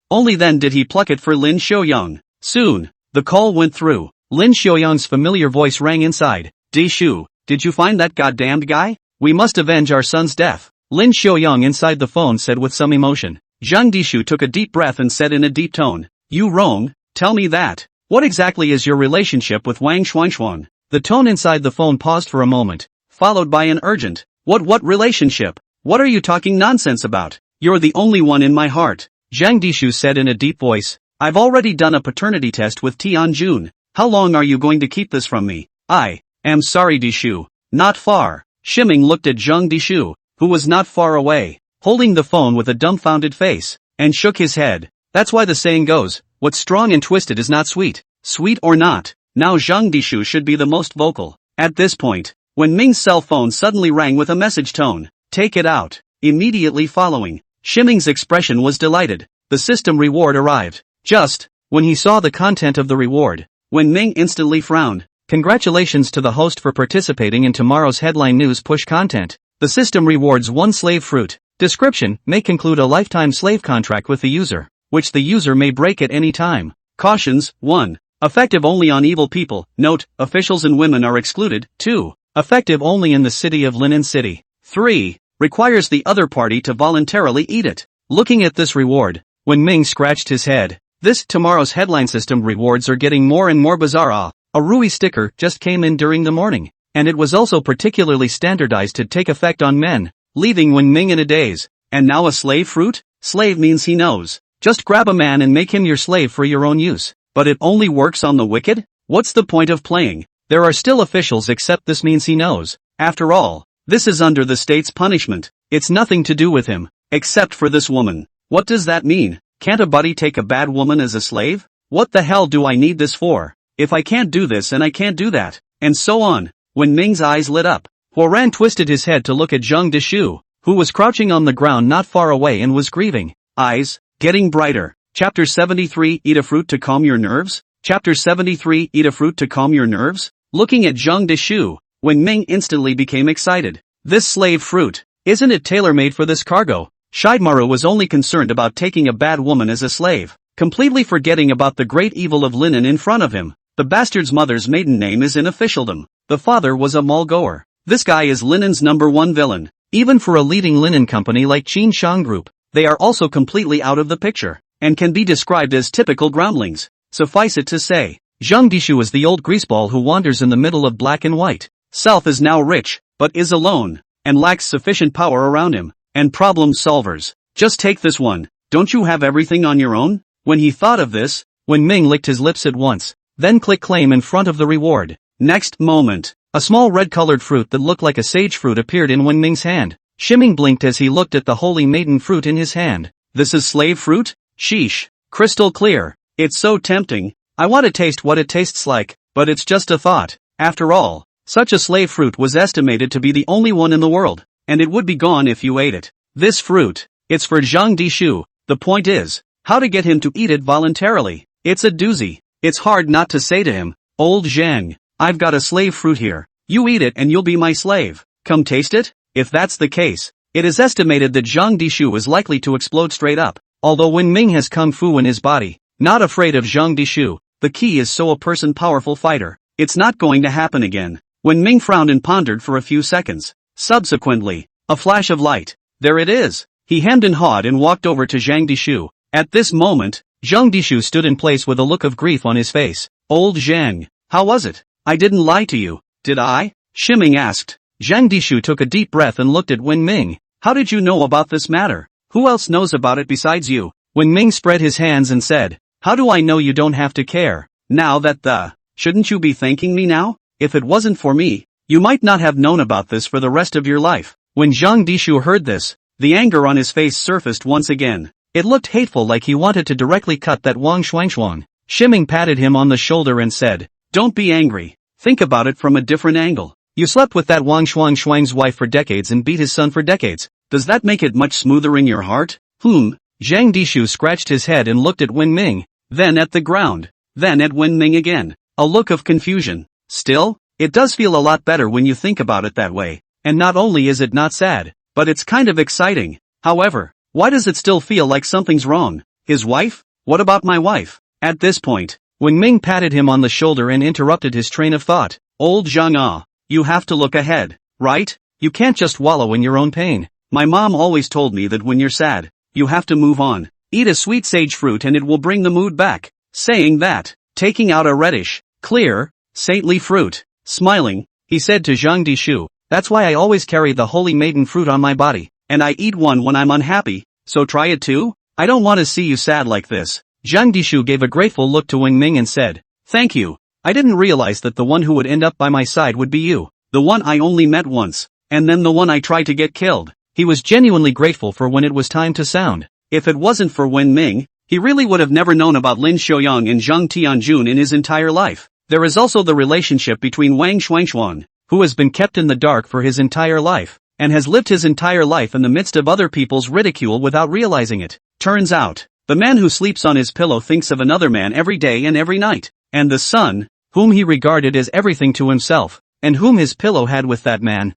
only then did he pluck it for Lin Xiaoyang. Soon, the call went through. Lin Xiaoyang's familiar voice rang inside. Dishu, did you find that goddamned guy? We must avenge our son's death. Lin Xiaoyang inside the phone said with some emotion. Zhang Dishu took a deep breath and said in a deep tone, you wrong, tell me that. What exactly is your relationship with Wang Shuangshuang? The tone inside the phone paused for a moment, followed by an urgent, what relationship? What are you talking nonsense about? You're the only one in my heart. Zhang Dishu said in a deep voice, I've already done a paternity test with Tianjun. How long are you going to keep this from me? I am sorry Dishu. Not far. Shiming looked at Zhang Dishu, who was not far away, holding the phone with a dumbfounded face, and shook his head. That's why the saying goes, what's strong and twisted is not sweet. Sweet or not, now Zhang Dishu should be the most vocal. At this point, when Ming's cell phone suddenly rang with a message tone, take it out. Immediately following, Shiming's expression was delighted. The system reward arrived. Just when he saw the content of the reward, when Ming instantly frowned. Congratulations to the host for participating in tomorrow's headline news push content. The system rewards 1 slave fruit. Description, may conclude a lifetime slave contract with the user, which the user may break at any time. Cautions, 1. Effective only on evil people. Note, officials and women are excluded. 2. Effective only in the city of Linen City. 3. Requires the other party to voluntarily eat it. Looking at this reward, when Ming scratched his head, this tomorrow's headline system rewards are getting more and more bizarre. A Rui sticker just came in during the morning, and it was also particularly standardized to take effect on men, leaving Wen Ming in a daze. And now a slave fruit? Slave means he knows. Just grab a man and make him your slave for your own use. But it only works on the wicked? What's the point of playing? There are still officials except this means he knows. After all, this is under the state's punishment. It's nothing to do with him, except for this woman. What does that mean? Can't a buddy take a bad woman as a slave? What the hell do I need this for? If I can't do this and I can't do that, and so on. When Ming's eyes lit up, Huoran twisted his head to look at Zhang Dishu, who was crouching on the ground not far away and was grieving. Eyes, getting brighter. Chapter 73, Eat a fruit to calm your nerves? Chapter 73, Eat a fruit to calm your nerves? Looking at Zhang Dishu, when Ming instantly became excited. This slave fruit, isn't it tailor-made for this cargo? Shimaru was only concerned about taking a bad woman as a slave, completely forgetting about the great evil of Linen in front of him. The bastard's mother's maiden name is in officialdom. The father was a mall-goer. This guy is Linen's #1 villain. Even for a leading linen company like Qin Shang Group, they are also completely out of the picture, and can be described as typical groundlings. Suffice it to say, Zhang Dishu is the old greaseball who wanders in the middle of black and white. Self is now rich, but is alone, and lacks sufficient power around him, and problem solvers. Just take this one, don't you have everything on your own? When he thought of this, Wen Ming licked his lips at once, then clicked claim in front of the reward. Next moment, a small red-colored fruit that looked like a sage fruit appeared in Wen Ming's hand. Shiming blinked as he looked at the holy maiden fruit in his hand. This is slave fruit? Sheesh. Crystal clear. It's so tempting. I want to taste what it tastes like, but it's just a thought. After all, such a slave fruit was estimated to be the only one in the world, and it would be gone if you ate it. This fruit, it's for Zhang Dishu. The point is, how to get him to eat it voluntarily. It's a doozy. It's hard not to say to him, "Old Zhang, I've got a slave fruit here. You eat it and you'll be my slave. Come taste it?" If that's the case, it is estimated that Zhang Dishu is likely to explode straight up. Although Wen Ming has kung fu in his body, not afraid of Zhang Dishu, the key is so a person powerful fighter. It's not going to happen again. Wen Ming frowned and pondered for a few seconds. Subsequently, a flash of light. There it is. He hemmed and hawed and walked over to Zhang Dishu. At this moment, Zhang Dishu stood in place with a look of grief on his face. "Old Zhang, how was it? I didn't lie to you, did I?" Shiming asked. Zhang Dishu took a deep breath and looked at Wen Ming. "How did you know about this matter? Who else knows about it besides you?" Wen Ming spread his hands and said, "How do I know you don't have to care? Now that shouldn't you be thanking me now? If it wasn't for me, you might not have known about this for the rest of your life." When Zhang Dishu heard this, the anger on his face surfaced once again. It looked hateful, like he wanted to directly cut that Wang Shuangshuang. Shiming patted him on the shoulder and said, "Don't be angry. Think about it from a different angle. You slept with that Wang Shuang's wife for decades and beat his son for decades. Does that make it much smoother in your heart?" Zhang Dishu scratched his head and looked at Wen Ming, then at the ground, then at Wen Ming again. A look of confusion. Still, it does feel a lot better when you think about it that way. And not only is it not sad, but it's kind of exciting. However, why does it still feel like something's wrong? His wife? What about my wife? At this point, Wen Ming patted him on the shoulder and interrupted his train of thought. "Old Zhang, you have to look ahead, right? You can't just wallow in your own pain. My mom always told me that when you're sad, you have to move on. Eat a sweet sage fruit and it will bring the mood back." Saying that, taking out a reddish, clear, saintly fruit, smiling, he said to Zhang Dishu, "That's why I always carry the holy maiden fruit on my body, and I eat one when I'm unhappy, so try it too? I don't want to see you sad like this." Zhang Dishu gave a grateful look to Wen Ming and said, "Thank you. I didn't realize that the one who would end up by my side would be you. The one I only met once, and then the one I tried to get killed." He was genuinely grateful for when it was time to sound. If it wasn't for Wen Ming, he really would have never known about Lin Xiaoyang and Zhang Tianjun in his entire life. There is also the relationship between Wang Shuangshuang, who has been kept in the dark for his entire life, and has lived his entire life in the midst of other people's ridicule without realizing it. Turns out, the man who sleeps on his pillow thinks of another man every day and every night, and the son, whom he regarded as everything to himself, and whom his pillow had with that man.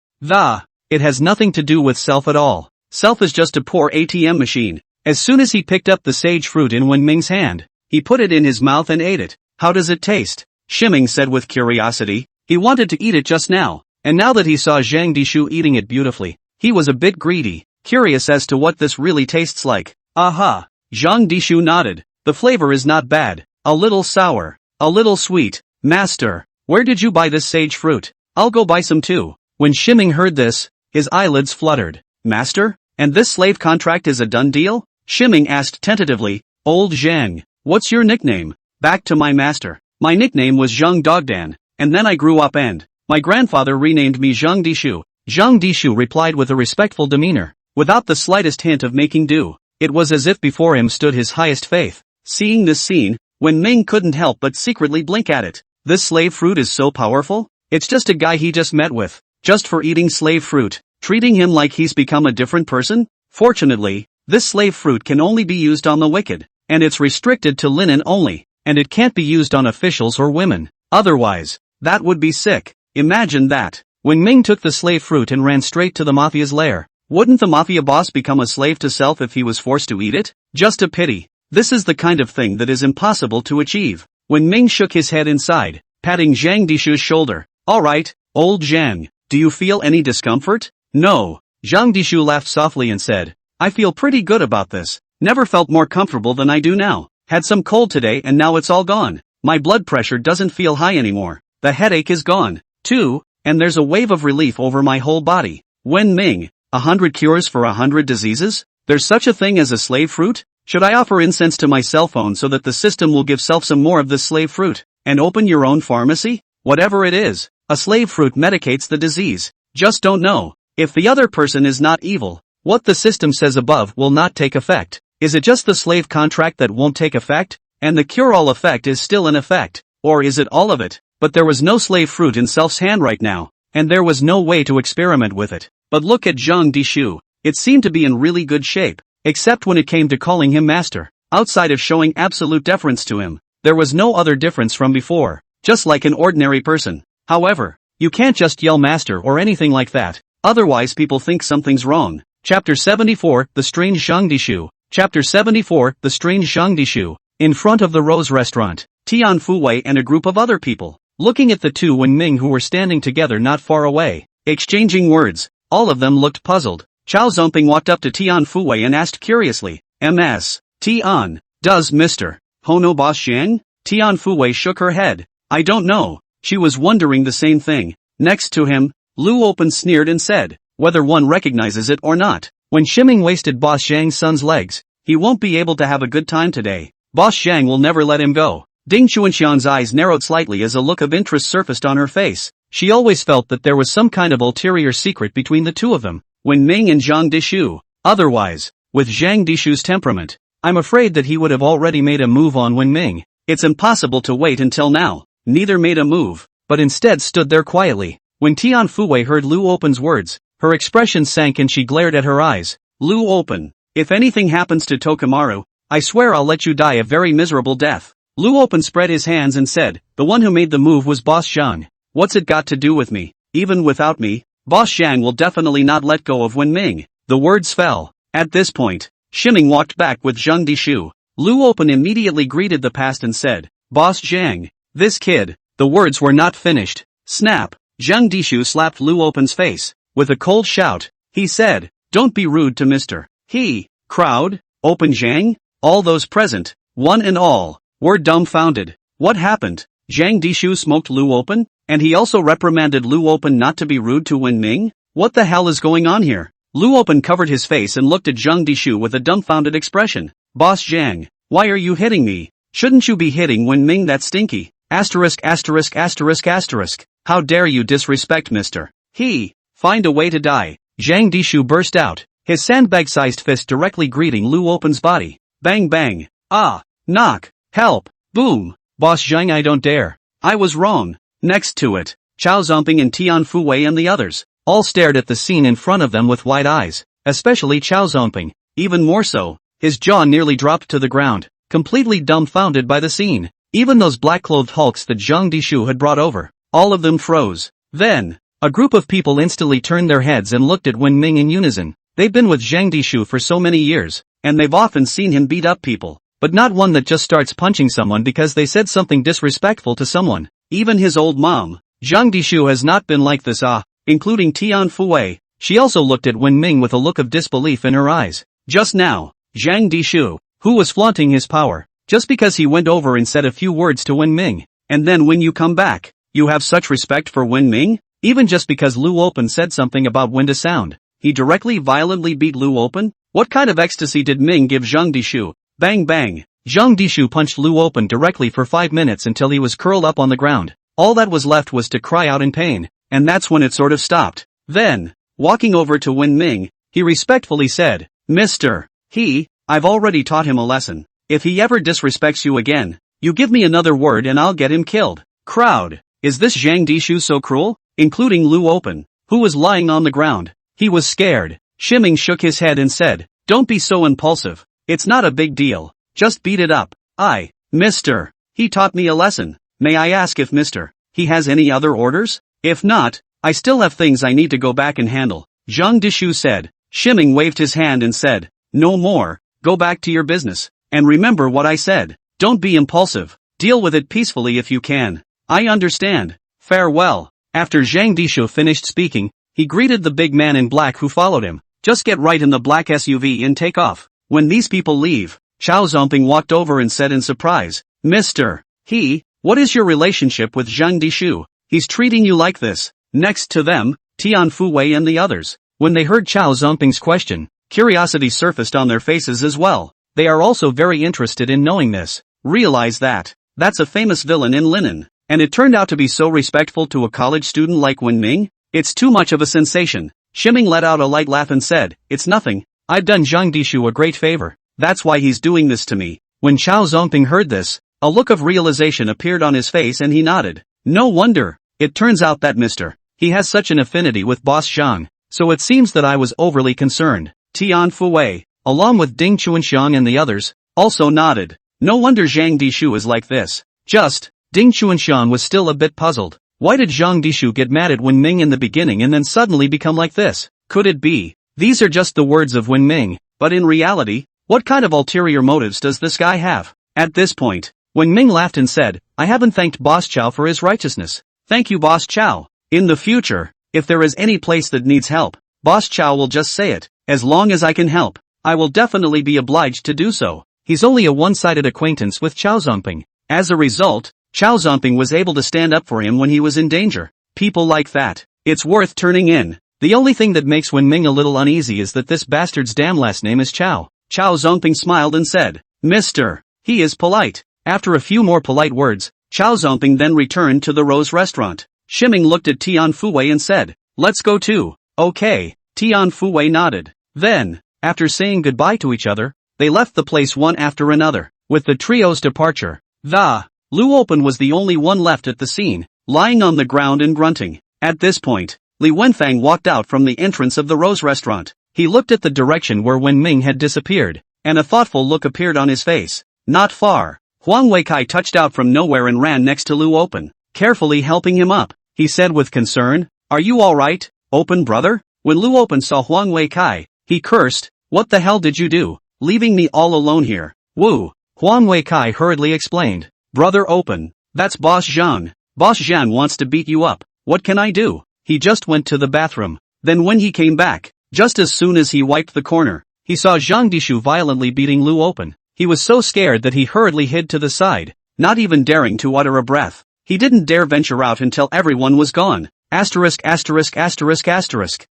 It has nothing to do with self at all. Self is just a poor ATM machine. As soon as he picked up the sage fruit in Wen Ming's hand, he put it in his mouth and ate it. "How does it taste?" Shiming said with curiosity. He wanted to eat it just now, and now that he saw Zhang Dishu eating it beautifully, he was a bit greedy, curious as to what this really tastes like. "Aha!" Zhang Dishu nodded. "The flavor is not bad. A little sour, a little sweet. Master, where did you buy this sage fruit? I'll go buy some too." When Shiming heard this, his eyelids fluttered. "Master? And this slave contract is a done deal?" Shiming asked tentatively. "Old Zhang, what's your nickname?" "Back to my master. My nickname was Zhang Dogdan, and then I grew up and my grandfather renamed me Zhang Dishu." Zhang Dishu replied with a respectful demeanor, without the slightest hint of making do. It was as if before him stood his highest faith. Seeing this scene, Wen Ming couldn't help but secretly blink at it. This slave fruit is so powerful? It's just a guy he just met with, just for eating slave fruit, treating him like he's become a different person? Fortunately, this slave fruit can only be used on the wicked, and it's restricted to linen only, and it can't be used on officials or women. Otherwise, that would be sick. Imagine that. When Ming took the slave fruit and ran straight to the mafia's lair, wouldn't the mafia boss become a slave to self if he was forced to eat it? Just a pity. This is the kind of thing that is impossible to achieve. When Ming shook his head inside, patting Zhang Dishu's shoulder. "Alright, old Zhang, do you feel any discomfort?" "No." Zhang Dishu laughed softly and said, I feel pretty good about this. Never felt more comfortable than I do now. Had some cold today and now it's all gone. My blood pressure doesn't feel high anymore. The headache is gone, too, and there's a wave of relief over my whole body. Wen Ming, 100 cures for 100 diseases? There's such a thing as a slave fruit? Should I offer incense to my cell phone so that the system will give self some more of this slave fruit? And open your own pharmacy? Whatever it is, a slave fruit medicates the disease. Just don't know. If the other person is not evil, what the system says above will not take effect. Is it just the slave contract that won't take effect? And the cure-all effect is still in effect? Or is it all of it? But there was no slave fruit in Self's hand right now, and there was no way to experiment with it. But look at Zhang Dishu. It seemed to be in really good shape, except when it came to calling him master. Outside of showing absolute deference to him, there was no other difference from before, just like an ordinary person. However, you can't just yell master or anything like that, otherwise people think something's wrong. Chapter 74, The Strange Zhang Dishu. Chapter 74, The Strange Zhang Dishu. In front of the Rose Restaurant, Tian Fuwei and a group of other people, looking at the two Wen Ming who were standing together not far away, exchanging words. All of them looked puzzled. Chao Zongping walked up to Tian Fuwei and asked curiously, Ms. Tian, does Mr. Hono Boss Xiang? Tian Fuwei shook her head. I don't know. She was wondering the same thing. Next to him, Lu Open sneered and said, whether one recognizes it or not. When Shiming wasted Boss Zhang's son's legs, he won't be able to have a good time today. Boss Zhang will never let him go. Ding Chuanxiang's eyes narrowed slightly as a look of interest surfaced on her face. She always felt that there was some kind of ulterior secret between the two of them, Wen Ming and Zhang Dishu. Otherwise, with Zhang Dishu's temperament, I'm afraid that he would have already made a move on Wen Ming. It's impossible to wait until now. Neither made a move, but instead stood there quietly. When Tian Fuwei heard Lu Open's words, her expression sank and she glared at her eyes. Lu Open, if anything happens to Tokimaru, I swear I'll let you die a very miserable death. Lu Open spread his hands and said, the one who made the move was Boss Zhang. What's it got to do with me? Even without me, Boss Zhang will definitely not let go of Wen Ming. The words fell. At this point, Shiming walked back with Zhang Dishu. Lu Open immediately greeted the past and said, Boss Zhang, this kid. The words were not finished. Snap. Zhang Dishu slapped Lu Open's face. With a cold shout, he said, don't be rude to Mr. He. Crowd, Open Zhang? All those present, one and all, were dumbfounded. What happened? Zhang Dishu smoked Lu Open? And he also reprimanded Lu Open not to be rude to Wen Ming? What the hell is going on here? Lu Open covered his face and looked at Zhang Dishu with a dumbfounded expression. Boss Zhang, why are you hitting me? Shouldn't you be hitting Wen Ming that stinky? Asterisk asterisk asterisk asterisk. How dare you disrespect Mr. He. Find a way to die. Zhang Dishu burst out, his sandbag-sized fist directly greeting Lu Open's body. Bang bang. Ah. Knock. Help. Boom. Boss Zhang, I don't dare. I was wrong. Next to it, Chao Zongping and Tian Fuwei and the others, all stared at the scene in front of them with wide eyes, especially Chao Zongping. Even more so, his jaw nearly dropped to the ground, completely dumbfounded by the scene. Even those black-clothed hulks that Zhang Dishu had brought over, all of them froze. Then, a group of people instantly turned their heads and looked at Wen Ming in unison. They've been with Zhang Dishu for so many years, and they've often seen him beat up people, but not one that just starts punching someone because they said something disrespectful to someone. Even his old mom, Zhang Dishu, has not been like this, including Tian Fuwei. She also looked at Wen Ming with a look of disbelief in her eyes. Just now, Zhang Dishu, who was flaunting his power, just because he went over and said a few words to Wen Ming, and then when you come back, you have such respect for Wen Ming? Even just because Lu Open said something about when to sound, he directly violently beat Lu Open? What kind of ecstasy did Ming give Zhang Dishu? Bang bang. Zhang Dishu punched Lu Open directly for 5 minutes until he was curled up on the ground. All that was left was to cry out in pain, and that's when it sort of stopped. Then, walking over to Wen Ming, he respectfully said, Mr. He, I've already taught him a lesson. If he ever disrespects you again, you give me another word and I'll get him killed. Crowd. Is this Zhang Dishu so cruel? Including Lu Open, who was lying on the ground. He was scared. Shiming shook his head and said, don't be so impulsive. It's not a big deal. Just beat it up. Mr. He taught me a lesson. May I ask if Mr. He has any other orders? If not, I still have things I need to go back and handle. Zhang Dishu said. Shiming waved his hand and said, no more. Go back to your business. And remember what I said. Don't be impulsive. Deal with it peacefully if you can. I understand. Farewell. After Zhang Dishu finished speaking, He greeted the big man in black who followed him. Just get right in the black SUV and take off. When these people leave, Chao Zomping walked over and said in surprise, Mr. What is your relationship with Zhang Dishu? He's treating you like this. Next to them, Tian Fuwei and the others. When they heard Chao Zomping's question, curiosity surfaced on their faces as well. They are also very interested in knowing this. Realize that's a famous villain in linen. And it turned out to be so respectful to a college student like Wen Ming? It's too much of a sensation. Shiming let out a light laugh and said, it's nothing. I've done Zhang Dishu a great favor. That's why he's doing this to me. When Chao Zomping heard this, a look of realization appeared on his face and he nodded. No wonder. It turns out that he has such an affinity with Boss Zhang. So it seems that I was overly concerned. Tian Fuwei, along with Ding Chuanxiang and the others, also nodded. No wonder Zhang Dishu is like this. Ding Chuanxiang was still a bit puzzled. Why did Zhang Dishu get mad at Wen Ming in the beginning and then suddenly become like this? Could it be? These are just the words of Wen Ming, but in reality, what kind of ulterior motives does this guy have? At this point, Wen Ming laughed and said, I haven't thanked Boss Chow for his righteousness. Thank you Boss Chow. In the future, if there is any place that needs help, Boss Chow will just say it. As long as I can help, I will definitely be obliged to do so. He's only a one-sided acquaintance with Chao Zomping. As a result, Chao Zomping was able to stand up for him when he was in danger. People like that, it's worth turning in. The only thing that makes Wen Ming a little uneasy is that this bastard's damn last name is Chao. Chao Zomping smiled and said, Mr. He is polite. After a few more polite words, Chao Zomping then returned to the Rose restaurant. Shiming looked at Tian Fuwei and said, let's go too. Okay. Tian Fuwei nodded. Then, after saying goodbye to each other, they left the place one after another. With the trio's departure, Lu Open was the only one left at the scene, lying on the ground and grunting. At this point, Li Wenfang walked out from the entrance of the Rose restaurant. He looked at the direction where Wen Ming had disappeared, and a thoughtful look appeared on his face. Not far, Huang Weikai touched out from nowhere and ran next to Lu Open, carefully helping him up. He said with concern, are you alright, Open brother? When Lu Open saw Huang Weikai, he cursed, what the hell did you do, leaving me all alone here? Woo! Huang Weikai hurriedly explained, Brother Open, that's Boss Zhang. Boss Zhang wants to beat you up. What can I do? He just went to the bathroom. Then when he came back, just as soon as he wiped the corner, he saw Zhang Dishu violently beating Lu Open. He was so scared that he hurriedly hid to the side, not even daring to utter a breath. He didn't dare venture out until everyone was gone. Asterisk.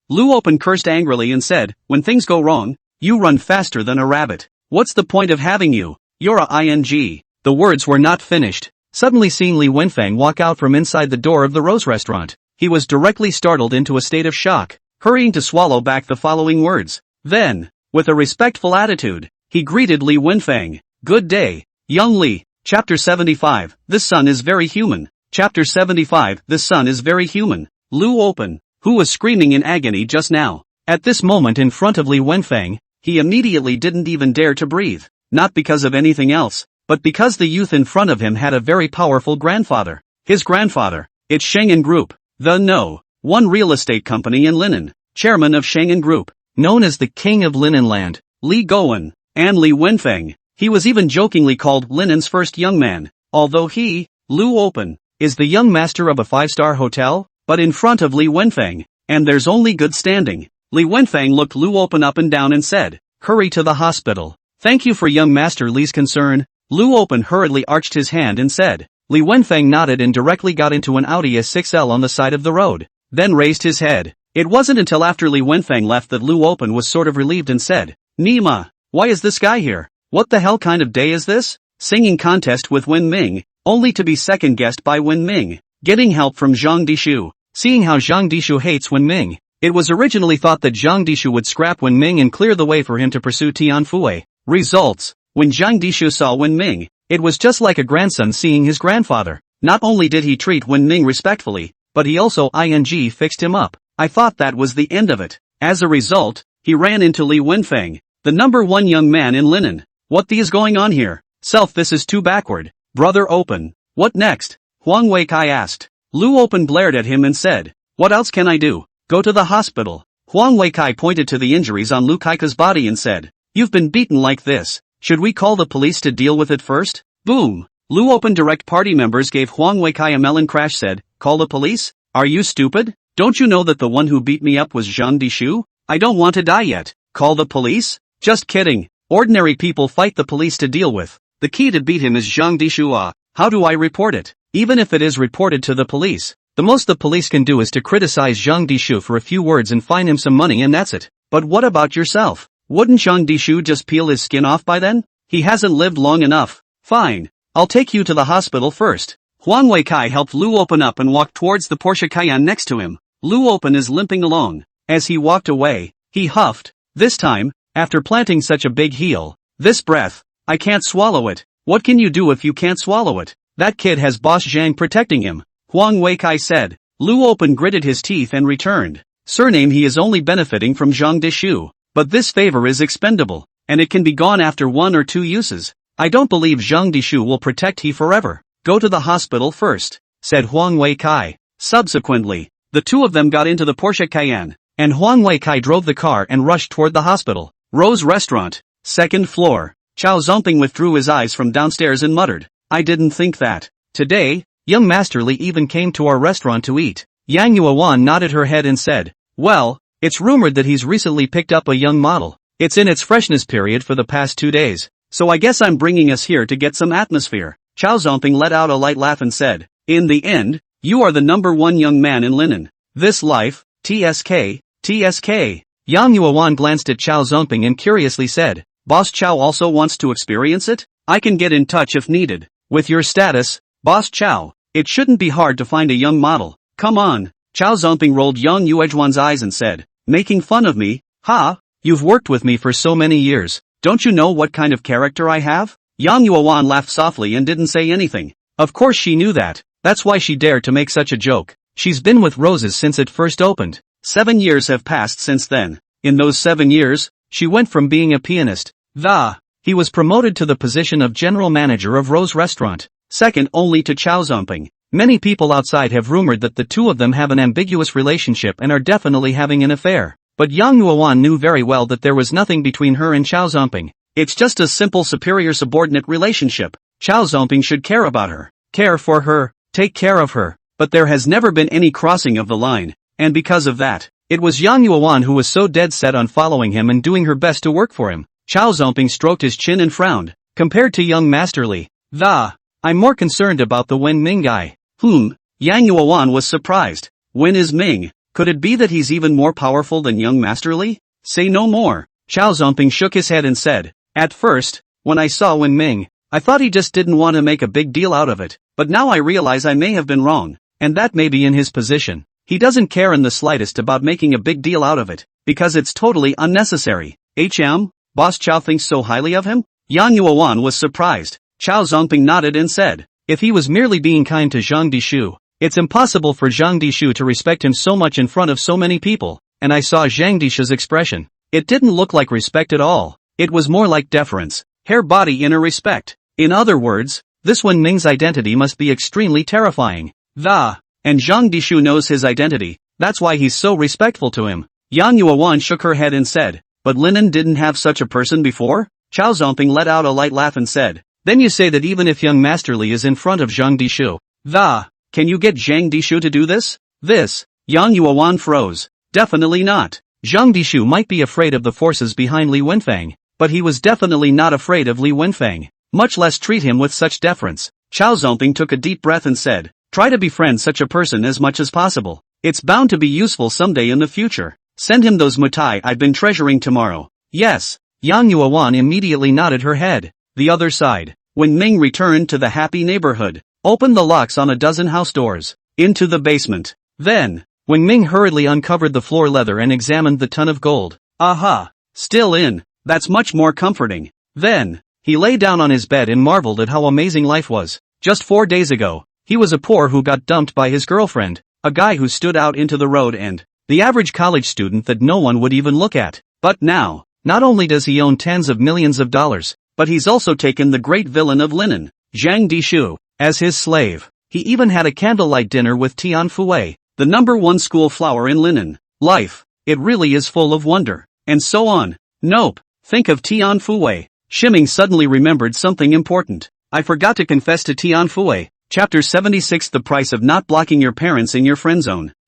Lu Open cursed angrily and said, when things go wrong, you run faster than a rabbit. What's the point of having you? You're a ing. The words were not finished. Suddenly seeing Li Wenfang walk out from inside the door of the Rose restaurant, he was directly startled into a state of shock, hurrying to swallow back the following words. Then, with a respectful attitude, he greeted Li Wenfang. Good day, young Li. Chapter 75, This son is very human. Chapter 75, This son is very human. Lu Open, who was screaming in agony just now. At this moment in front of Li Wenfang, he immediately didn't even dare to breathe. Not because of anything else, but because the youth in front of him had a very powerful grandfather. His grandfather, it's Shengen Group, one real estate company in linen, chairman of Shengen Group, known as the King of Linenland, Li Gowen, and Li Wenfang. He was even jokingly called Linen's first young man, although he, Lu Open, is the young master of a 5-star hotel, but in front of Li Wenfang, and there's only good standing. Li Wenfang looked Lu Open up and down and said, hurry to the hospital. Thank you for young master Li's concern. Lu Open hurriedly arched his hand and said. Li Wenfang nodded and directly got into an Audi S6L on the side of the road, then raised his head. It wasn't until after Li Wenfang left that Lu Open was sort of relieved and said, Nima, why is this guy here? What the hell kind of day is this? Singing contest with Wen Ming, only to be second-guessed by Wen Ming. Getting help from Zhang Dishu. Seeing how Zhang Dishu hates Wen Ming, it was originally thought that Zhang Dishu would scrap Wen Ming and clear the way for him to pursue Tian Fuwei. Results. When Zhang Dishu saw Wen Ming, it was just like a grandson seeing his grandfather. Not only did he treat Wen Ming respectfully, but he also fixed him up. I thought that was the end of it. As a result, he ran into Li Wenfang, the number one young man in linen. What the is going on here? Self, this is too backward. Brother Open. What next? Huang Weikai asked. Lu Open glared at him and said, what else can I do? Go to the hospital. Huang Weikai pointed to the injuries on Lu Kaika's body and said, you've been beaten like this. Should we call the police to deal with it first? Boom. Lu Open direct party members gave Huang Weikai a melon crash said, call the police? Are you stupid? Don't you know that the one who beat me up was Zhang Dishu? I don't want to die yet. Call the police? Just kidding. Ordinary people fight the police to deal with. The key to beat him is Zhang Dishu. How do I report it? Even if it is reported to the police, the most the police can do is to criticize Zhang Dishu for a few words and fine him some money and that's it. But what about yourself? Wouldn't Zhang Dishu just peel his skin off by then? He hasn't lived long enough. Fine. I'll take you to the hospital first. Huang Weikai helped Lu open up and walked towards the Porsche Cayenne next to him. Lu open is limping along. As he walked away, he huffed. This time, after planting such a big heel, this breath, I can't swallow it. What can you do if you can't swallow it? That kid has Boss Zhang protecting him. Huang Weikai said. Lu open gritted his teeth and returned. Surname he is only benefiting from Zhang Dishu. But this favor is expendable, and it can be gone after 1 or 2 uses. I don't believe Zhang Dishu will protect he forever. Go to the hospital first, said Huang Weikai. Subsequently, the two of them got into the Porsche Cayenne, and Huang Weikai drove the car and rushed toward the hospital. Rose Restaurant, 2nd floor. Chao Zomping withdrew his eyes from downstairs and muttered, I didn't think that. Today, young Masterly even came to our restaurant to eat. Yang Yuan nodded her head and said, well, it's rumored that he's recently picked up a young model. It's in its freshness period for the past 2 days, so I guess I'm bringing us here to get some atmosphere. Chao Zomping let out a light laugh and said, in the end, you are the #1 young man in linen. This life, TSK, TSK. Yang Yuan glanced at Chao Zomping and curiously said, Boss Chao also wants to experience it? I can get in touch if needed. With your status, Boss Chao, it shouldn't be hard to find a young model. Come on. Chao Zomping rolled Yang Yuejuan's eyes and said, making fun of me? Ha? You've worked with me for so many years. Don't you know what kind of character I have? Yang Yuan laughed softly and didn't say anything. Of course she knew that. That's why she dared to make such a joke. She's been with Roses since it first opened. 7 years have passed since then. In those 7 years, she went from being a pianist. He was promoted to the position of general manager of Rose Restaurant, second only to Chao Zomping. Many people outside have rumored that the two of them have an ambiguous relationship and are definitely having an affair. But Yang Yuan knew very well that there was nothing between her and Chao Zomping. It's just a simple superior-subordinate relationship. Chao Zomping should care about her, care for her, take care of her. But there has never been any crossing of the line, and because of that, it was Yang Yuan who was so dead set on following him and doing her best to work for him. Chao Zomping stroked his chin and frowned. Compared to young Masterly, I'm more concerned about the Wen Ming guy. Yang Yuan was surprised. Wen is Ming. Could it be that he's even more powerful than young Masterly? Say no more. Chao Zomping shook his head and said, at first, when I saw Wen Ming, I thought he just didn't want to make a big deal out of it, but now I realize I may have been wrong, and that may be in his position. He doesn't care in the slightest about making a big deal out of it, because it's totally unnecessary. Boss Chao thinks so highly of him? Yang Yuan was surprised. Chao Zomping nodded and said, if he was merely being kind to Zhang Dishu, it's impossible for Zhang Dishu to respect him so much in front of so many people, and I saw Zhang Dishu's expression. It didn't look like respect at all. It was more like deference, hair-body inner respect. In other words, this Wen Ming's identity must be extremely terrifying. And Zhang Dishu knows his identity, that's why he's so respectful to him. Yang Yuan shook her head and said, but Linen didn't have such a person before? Chao Zomping let out a light laugh and said, then you say that even if young Masterly is in front of Zhang Dishu, can you get Zhang Dishu to do this? Yang Yuan froze. Definitely not. Zhang Dishu might be afraid of the forces behind Li Wenfang, but he was definitely not afraid of Li Wenfang, much less treat him with such deference. Chao Zomping took a deep breath and said, try to befriend such a person as much as possible. It's bound to be useful someday in the future. Send him those mutai I've been treasuring tomorrow. Yes. Yang Yuan immediately nodded her head. The other side. When Ming returned to the happy neighborhood, opened the locks on a dozen house doors, into the basement. Then, when Ming hurriedly uncovered the floor leather and examined the ton of gold. Aha! Still in. That's much more comforting. Then, he lay down on his bed and marveled at how amazing life was. Just 4 days ago, he was a poor who got dumped by his girlfriend, a guy who stood out into the road and the average college student that no one would even look at. But now, not only does he own tens of millions of dollars, but he's also taken the great villain of linen, Zhang Dishu, as his slave. He even had a candlelight dinner with Tian Fue, the #1 school flower in linen. Life, it really is full of wonder. And so on. Nope. Think of Tian Fue. Shiming suddenly remembered something important. I forgot to confess to Tian Fue. Chapter 76 The Price of Not Blocking Your Parents in Your Friend Zone.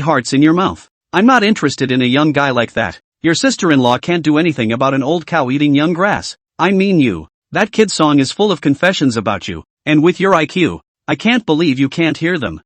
3 hearts in your mouth. I'm not interested in a young guy like that. Your sister-in-law can't do anything about an old cow eating young grass. I mean you. That kid's song is full of confessions about you, and with your IQ, I can't believe you can't hear them.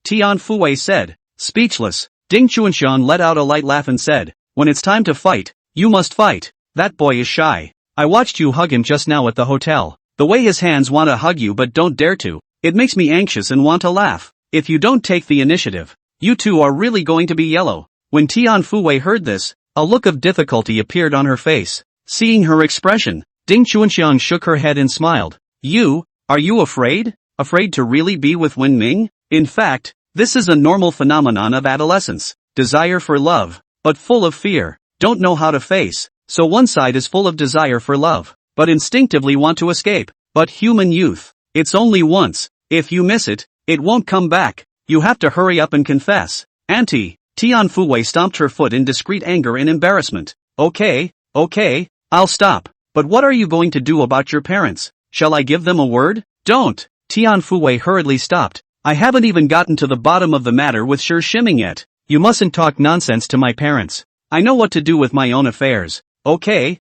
Tian Fuwei said. Speechless, Ding Chuanshan let out a light laugh and said, when it's time to fight, you must fight. That boy is shy. I watched you hug him just now at the hotel. The way his hands want to hug you but don't dare to, it makes me anxious and want to laugh. If you don't take the initiative, you two are really going to be yellow. When Tian Fuwei heard this, a look of difficulty appeared on her face. Seeing her expression, Ding Chuanxiang shook her head and smiled. Are you afraid? Afraid to really be with Wen Ming? In fact, this is a normal phenomenon of adolescence. Desire for love, but full of fear. Don't know how to face, so one side is full of desire for love, but instinctively want to escape. But human youth, it's only once. If you miss it, it won't come back. You have to hurry up and confess. Auntie, Tian Fuwei stomped her foot in discreet anger and embarrassment. Okay, I'll stop. But what are you going to do about your parents? Shall I give them a word? Don't. Tian Fuwei hurriedly stopped. I haven't even gotten to the bottom of the matter with Shi Shiming yet. You mustn't talk nonsense to my parents. I know what to do with my own affairs. Okay.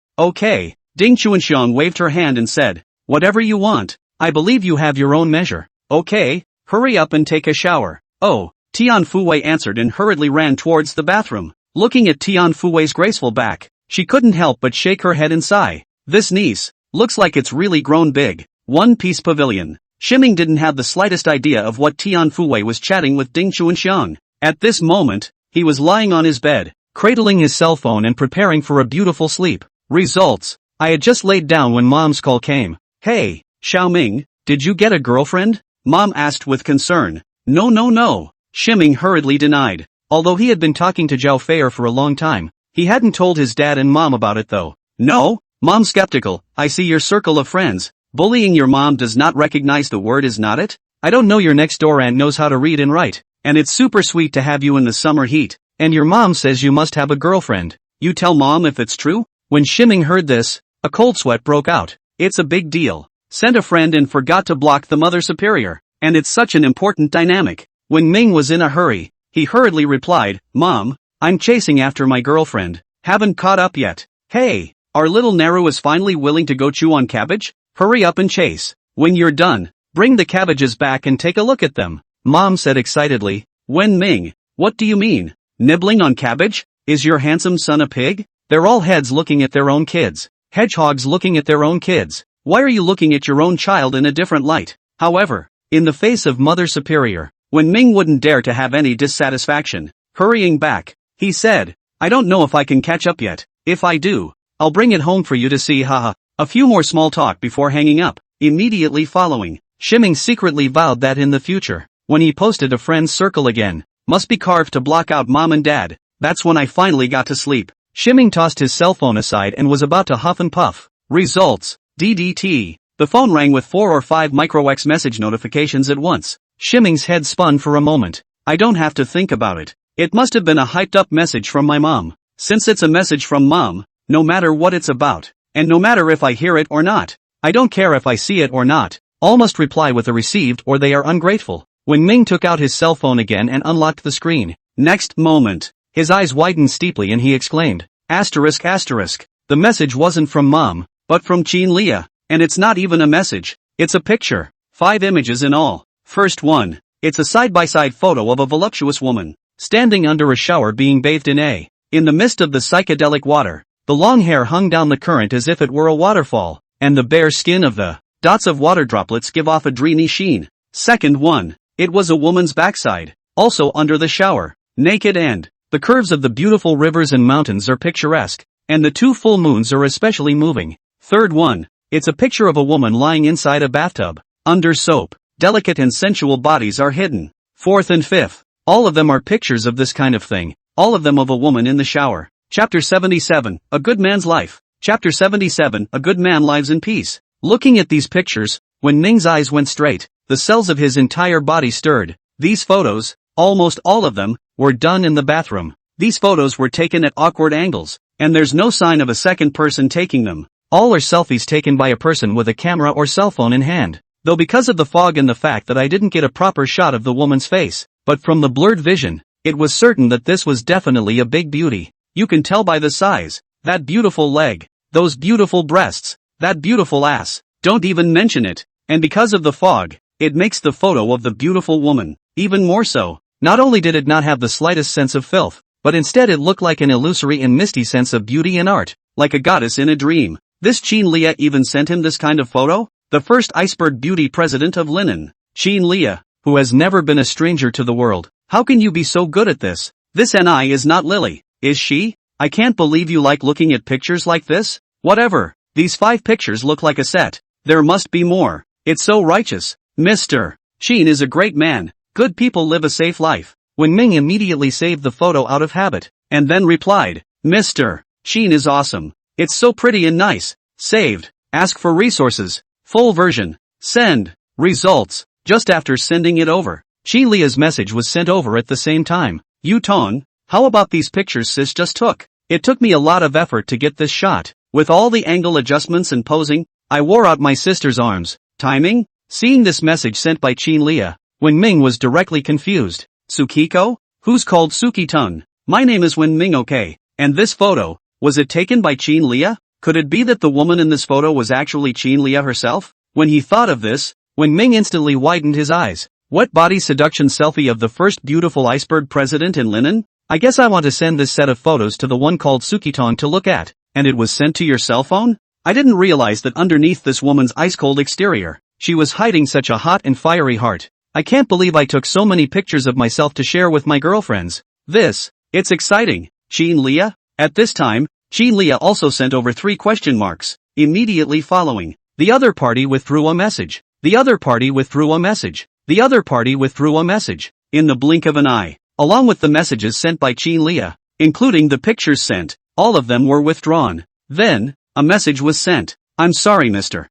Ding Chuanxiang waved her hand and said, whatever you want. I believe you have your own measure. Okay, hurry up and take a shower. Oh, Tian Fuwei answered and hurriedly ran towards the bathroom. Looking at Tian Fuwei's graceful back, she couldn't help but shake her head and sigh. This niece, looks like it's really grown big. One Piece Pavilion. Shiming didn't have the slightest idea of what Tian Fuwei was chatting with Ding Chuanxiang. At this moment, he was lying on his bed, cradling his cell phone and preparing for a beautiful sleep. Results. I had just laid down when Mom's call came. Hey, Xiaoming, did you get a girlfriend? Mom asked with concern. No. Shiming hurriedly denied. Although he had been talking to Zhao Feier for a long time, he hadn't told his dad and mom about it though. No? Mom's skeptical. I see your circle of friends. Bullying your mom does not recognize the word is not it? I don't know, your next door aunt knows how to read and write. And it's super sweet to have you in the summer heat. And your mom says you must have a girlfriend. You tell mom if it's true? When Shiming heard this, a cold sweat broke out. It's a big deal. Sent a friend and forgot to block the mother superior. And it's such an important dynamic. When Ming was in a hurry, he hurriedly replied, Mom, I'm chasing after my girlfriend. Haven't caught up yet. Hey, our little Naru is finally willing to go chew on cabbage? Hurry up and chase. When you're done, bring the cabbages back and take a look at them. Mom said excitedly. Wen Ming, what do you mean? Nibbling on cabbage? Is your handsome son a pig? They're all heads looking at their own kids. Hedgehogs looking at their own kids. Why are you looking at your own child in a different light? However, in the face of Mother Superior, Wen Ming wouldn't dare to have any dissatisfaction. Hurrying back, He said, I don't know if I can catch up yet. If I do, I'll bring it home for you to see, haha. A few more small talk before hanging up. Immediately following, Shimming secretly vowed that in the future, when he posted a friend's circle again, must be carved to block out mom and dad. That's when I finally got to sleep. Shimming tossed his cell phone aside and was about to huff and puff. Results. DDT. The phone rang with 4 or 5 micro-X message notifications at once. Shimming's head spun for a moment. I don't have to think about it. It must have been a hyped-up message from my mom. Since it's a message from mom, no matter what it's about, and no matter if I hear it or not, I don't care if I see it or not, all must reply with a received or they are ungrateful. When Ming took out his cell phone again and unlocked the screen, next moment, his eyes widened steeply and he exclaimed, asterisk asterisk. The message wasn't from mom, but from Chin Leah. And it's not even a message, it's a picture. 5 images in all. First one. It's a side-by-side photo of a voluptuous woman, standing under a shower being bathed in the mist of the psychedelic water. The long hair hung down the current as if it were a waterfall, and the bare skin of the dots of water droplets give off a dreamy sheen. Second one. It was a woman's backside, also under the shower, naked, and the curves of the beautiful rivers and mountains are picturesque, and the 2 full moons are especially moving. Third one. It's a picture of a woman lying inside a bathtub, under soap. Delicate and sensual bodies are hidden. Fourth and fifth. All of them are pictures of this kind of thing, all of them of a woman in the shower. Chapter 77, A Good Man's Life. Chapter 77, A Good Man Lives in Peace. Looking at these pictures, when Ming's eyes went straight, the cells of his entire body stirred. These photos, almost all of them, were done in the bathroom. These photos were taken at awkward angles, and there's no sign of a second person taking them. All are selfies taken by a person with a camera or cell phone in hand. Though because of the fog and the fact that I didn't get a proper shot of the woman's face, but from the blurred vision, it was certain that this was definitely a big beauty. You can tell by the size, that beautiful leg, those beautiful breasts, that beautiful ass. Don't even mention it. And because of the fog, it makes the photo of the beautiful woman even more so. Not only did it not have the slightest sense of filth, but instead it looked like an illusory and misty sense of beauty and art, like a goddess in a dream. This Chin Leah even sent him this kind of photo? The first iceberg beauty president of Linen. Chin Leah, who has never been a stranger to the world. How can you be so good at this? This NI is not Lily, is she? I can't believe you like looking at pictures like this. Whatever. These 5 pictures look like a set. There must be more. It's so righteous. Mr. Chin is a great man. Good people live a safe life. When Ming immediately saved the photo out of habit, and then replied, Mr. Chin is awesome. It's so pretty and nice. Saved. Ask for resources. Full version. Send. Results. Just after sending it over, Chin Leah's message was sent over at the same time. Yuton, how about these pictures sis just took? It took me a lot of effort to get this shot. With all the angle adjustments and posing, I wore out my sister's arms. Timing? Seeing this message sent by Chin Leah, when Ming was directly confused. Tsukiko? Who's called Suki-tun? My name is Wen Ming, okay. And this photo, was it taken by Chin Leah? Could it be that the woman in this photo was actually Chin Leah herself? When he thought of this, Wen Ming instantly widened his eyes. Wet body seduction selfie of the first beautiful iceberg president in Linen? I guess I want to send this set of photos to the one called Suki-tun to look at. And it was sent to your cell phone? I didn't realize that underneath this woman's ice-cold exterior, she was hiding such a hot and fiery heart. I can't believe I took so many pictures of myself to share with my girlfriends. It's exciting. Chin Leah? At this time, Chin Leah also sent over 3 question marks. Immediately following, the other party withdrew a message. The other party withdrew a message. The other party withdrew a message. In the blink of an eye, along with the messages sent by Chin Leah, including the pictures sent, all of them were withdrawn. Then, a message was sent. I'm sorry, Mr.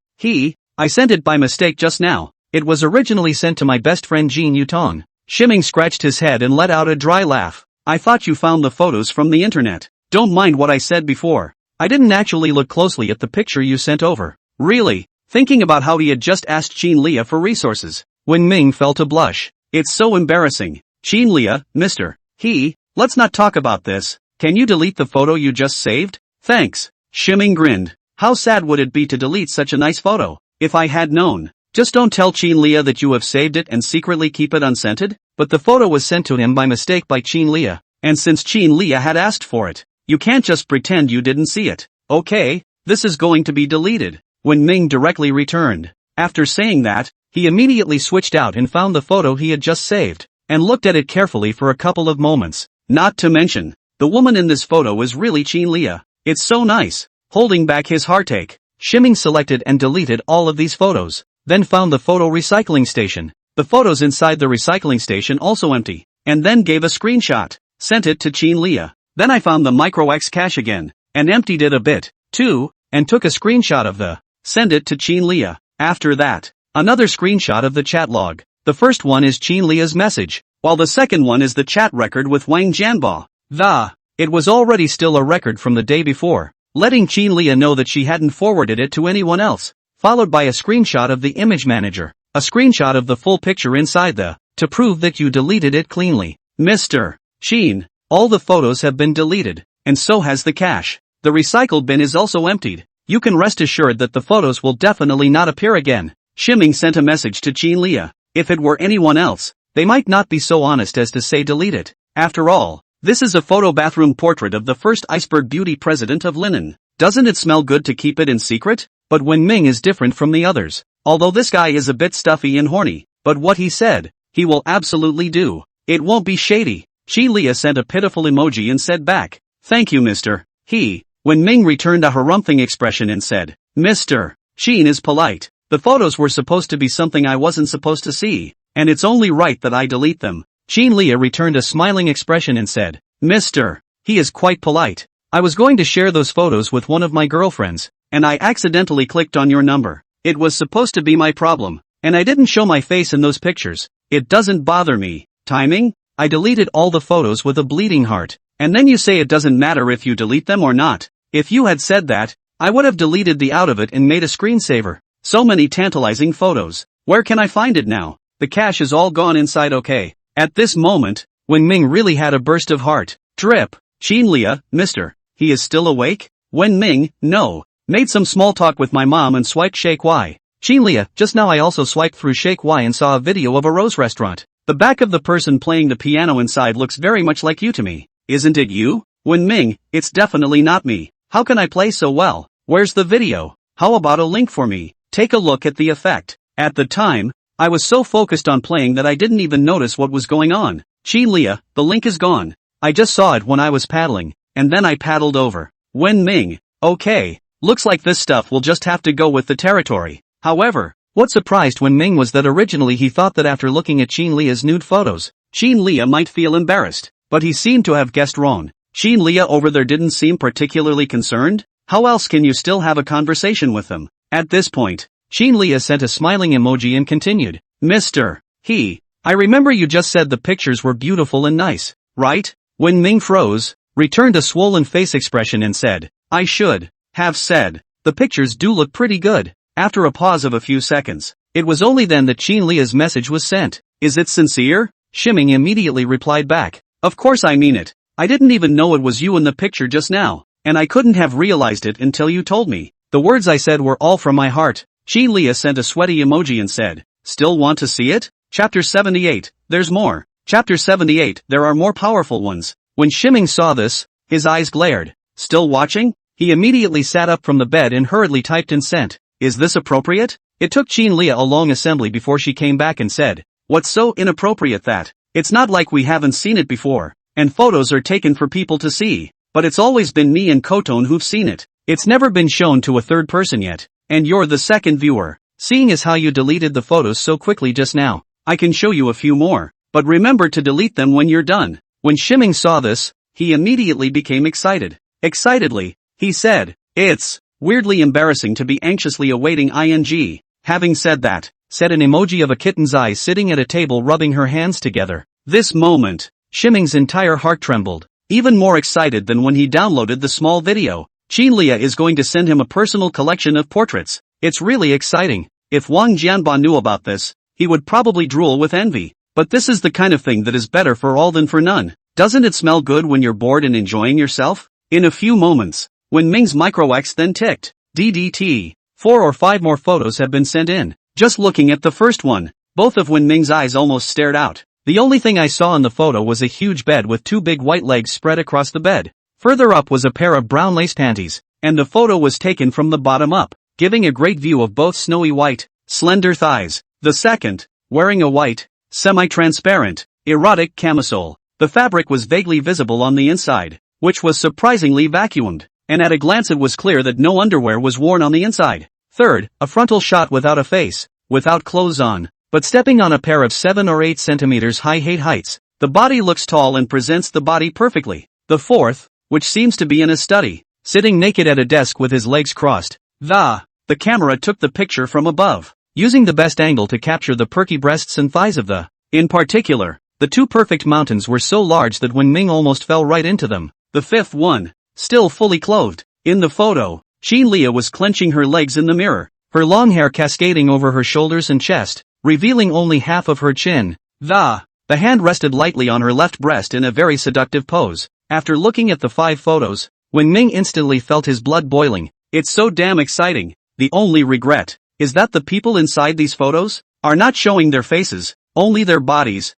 I sent it by mistake just now. It was originally sent to my best friend Jin Yutong. Shimming scratched his head and let out a dry laugh. I thought you found the photos from the internet. Don't mind what I said before. I didn't actually look closely at the picture you sent over. Really? Thinking about how he had just asked Chin Leah for resources. When Ming felt a blush. It's so embarrassing. Chin Leah, Mr. Let's not talk about this. Can you delete the photo you just saved? Thanks. Shimming grinned. How sad would it be to delete such a nice photo? If I had known. Just don't tell Chin Leah that you have saved it and secretly keep it unscented. But the photo was sent to him by mistake by Chin Leah. And since Chin Leah had asked for it, you can't just pretend you didn't see it. Okay, this is going to be deleted. When Ming directly returned. After saying that, he immediately switched out and found the photo he had just saved, and looked at it carefully for a couple of moments. Not to mention, The woman in this photo is really Chin Leah. It's so nice. Holding back his heartache, Shimming selected and deleted all of these photos, then found the photo recycling station. The photos inside the recycling station also empty, and then gave a screenshot, sent it to Chin Leah. Then I found the micro X cache again, and emptied it a bit, too, and took a screenshot of the, send it to Chin Leah. After that, another screenshot of the chat log. The first one is Chin Leah's message, while the second one is the chat record with Wang Jianbo. It was already still a record from the day before, letting Chin Leah know that she hadn't forwarded it to anyone else, followed by a screenshot of the image manager, a screenshot of the full picture inside the, to prove that you deleted it cleanly. Mr. Chin, all the photos have been deleted, and so has the cache. The recycled bin is also emptied. You can rest assured that the photos will definitely not appear again. Shimming sent a message to Chin Leah. If it were anyone else, they might not be so honest as to say delete it. After all, this is a photo bathroom portrait of the first iceberg beauty president of Linen. Doesn't it smell good to keep it in secret? But Wenming is different from the others. Although this guy is a bit stuffy and horny, but what he said, he will absolutely do. It won't be shady. Chin Leah sent a pitiful emoji and said back, thank you Mr. He. Wenming returned a harumphing expression and said, Mr. Chin is polite. The photos were supposed to be something I wasn't supposed to see, and it's only right that I delete them. Chin Leah returned a smiling expression and said, Mr. He is quite polite. I was going to share those photos with one of my girlfriends, and I accidentally clicked on your number. It was supposed to be my problem, and I didn't show my face in those pictures. It doesn't bother me. Timing? I deleted all the photos with a bleeding heart, and then you say it doesn't matter if you delete them or not. If you had said that, I would have deleted the out of it and made a screensaver. So many tantalizing photos. Where can I find it now? The cache is all gone inside. Okay. At this moment, Wenming really had a burst of heart. Drip. Chin Leah, Mr. He is still awake? Wenming, no. Made some small talk with my mom and swiped Shake Y. Chin Leah, just now I also swiped through Shake Y and saw a video of a rose restaurant. The back of the person playing the piano inside looks very much like you to me. Isn't it you? Wenming, it's definitely not me. How can I play so well? Where's the video? How about a link for me? Take a look at the effect. At the time, I was so focused on playing that I didn't even notice what was going on. Chin Leah, the link is gone. I just saw it when I was paddling, and then I paddled over. Wenming, okay, looks like this stuff will just have to go with the territory. However, what surprised Wenming was that originally he thought that after looking at Chin Leah's nude photos, Chin Leah might feel embarrassed, but he seemed to have guessed wrong. Chin Leah over there didn't seem particularly concerned. How else can you still have a conversation with them? At this point, Chin Leah sent a smiling emoji and continued, Mr. He, I remember you just said the pictures were beautiful and nice, right? Wenming froze, returned a swollen face expression and said, I should have said, the pictures do look pretty good. After a pause of a few seconds, it was only then that Chin Leah's message was sent. Is it sincere? Shimming immediately replied back, of course I mean it. I didn't even know it was you in the picture just now, and I couldn't have realized it until you told me. The words I said were all from my heart. Chin Leah sent a sweaty emoji and said, still want to see it? Chapter 78, there's more. Chapter 78, there are more powerful ones. When Shimming saw this, his eyes glared. Still watching? He immediately sat up from the bed and hurriedly typed and sent, is this appropriate? It took Chin Leah a long assembly before she came back and said, what's so inappropriate that? It's not like we haven't seen it before, and photos are taken for people to see, but it's always been me and Koton who've seen it. It's never been shown to a third person yet, and you're the second viewer. Seeing as how you deleted the photos so quickly just now, I can show you a few more, but remember to delete them when you're done. When Shimming saw this, he immediately became excited. Excitedly, he said, it's weirdly embarrassing to be anxiously awaiting ing. Having said that, set an emoji of a kitten's eyes sitting at a table rubbing her hands together. This moment, Shimming's entire heart trembled, even more excited than when he downloaded the small video. Chin Leah is going to send him a personal collection of portraits. It's really exciting. If Wang Jianbo knew about this, he would probably drool with envy. But this is the kind of thing that is better for all than for none. Doesn't it smell good when you're bored and enjoying yourself? In a few moments, Wenming's micro X then ticked. DDT. 4 or 5 more photos have been sent in. Just looking at the first one, both of Wenming's eyes almost stared out. The only thing I saw in the photo was a huge bed with 2 big white legs spread across the bed. Further up was a pair of brown lace panties, and the photo was taken from the bottom up, giving a great view of both snowy white, slender thighs. The second, wearing a white, semi-transparent, erotic camisole. The fabric was vaguely visible on the inside. which was surprisingly vacuumed, and at a glance it was clear that no underwear was worn on the inside. Third, a frontal shot without a face, without clothes on, but stepping on a pair of 7 or 8 centimeters high heights. The body looks tall and presents the body perfectly. The fourth, which seems to be in a study, sitting naked at a desk with his legs crossed. The camera took the picture from above, using the best angle to capture the perky breasts and thighs of the. In particular, the two perfect mountains were so large that Wen-ming almost fell right into them. The fifth one, still fully clothed. In the photo, Xin-Lia was clenching her legs in the mirror, her long hair cascading over her shoulders and chest, revealing only half of her chin. The hand rested lightly on her left breast in a very seductive pose. After looking at the 5 photos, Wen-ming instantly felt his blood boiling. It's so damn exciting. The only regret is that the people inside these photos are not showing their faces, only their bodies.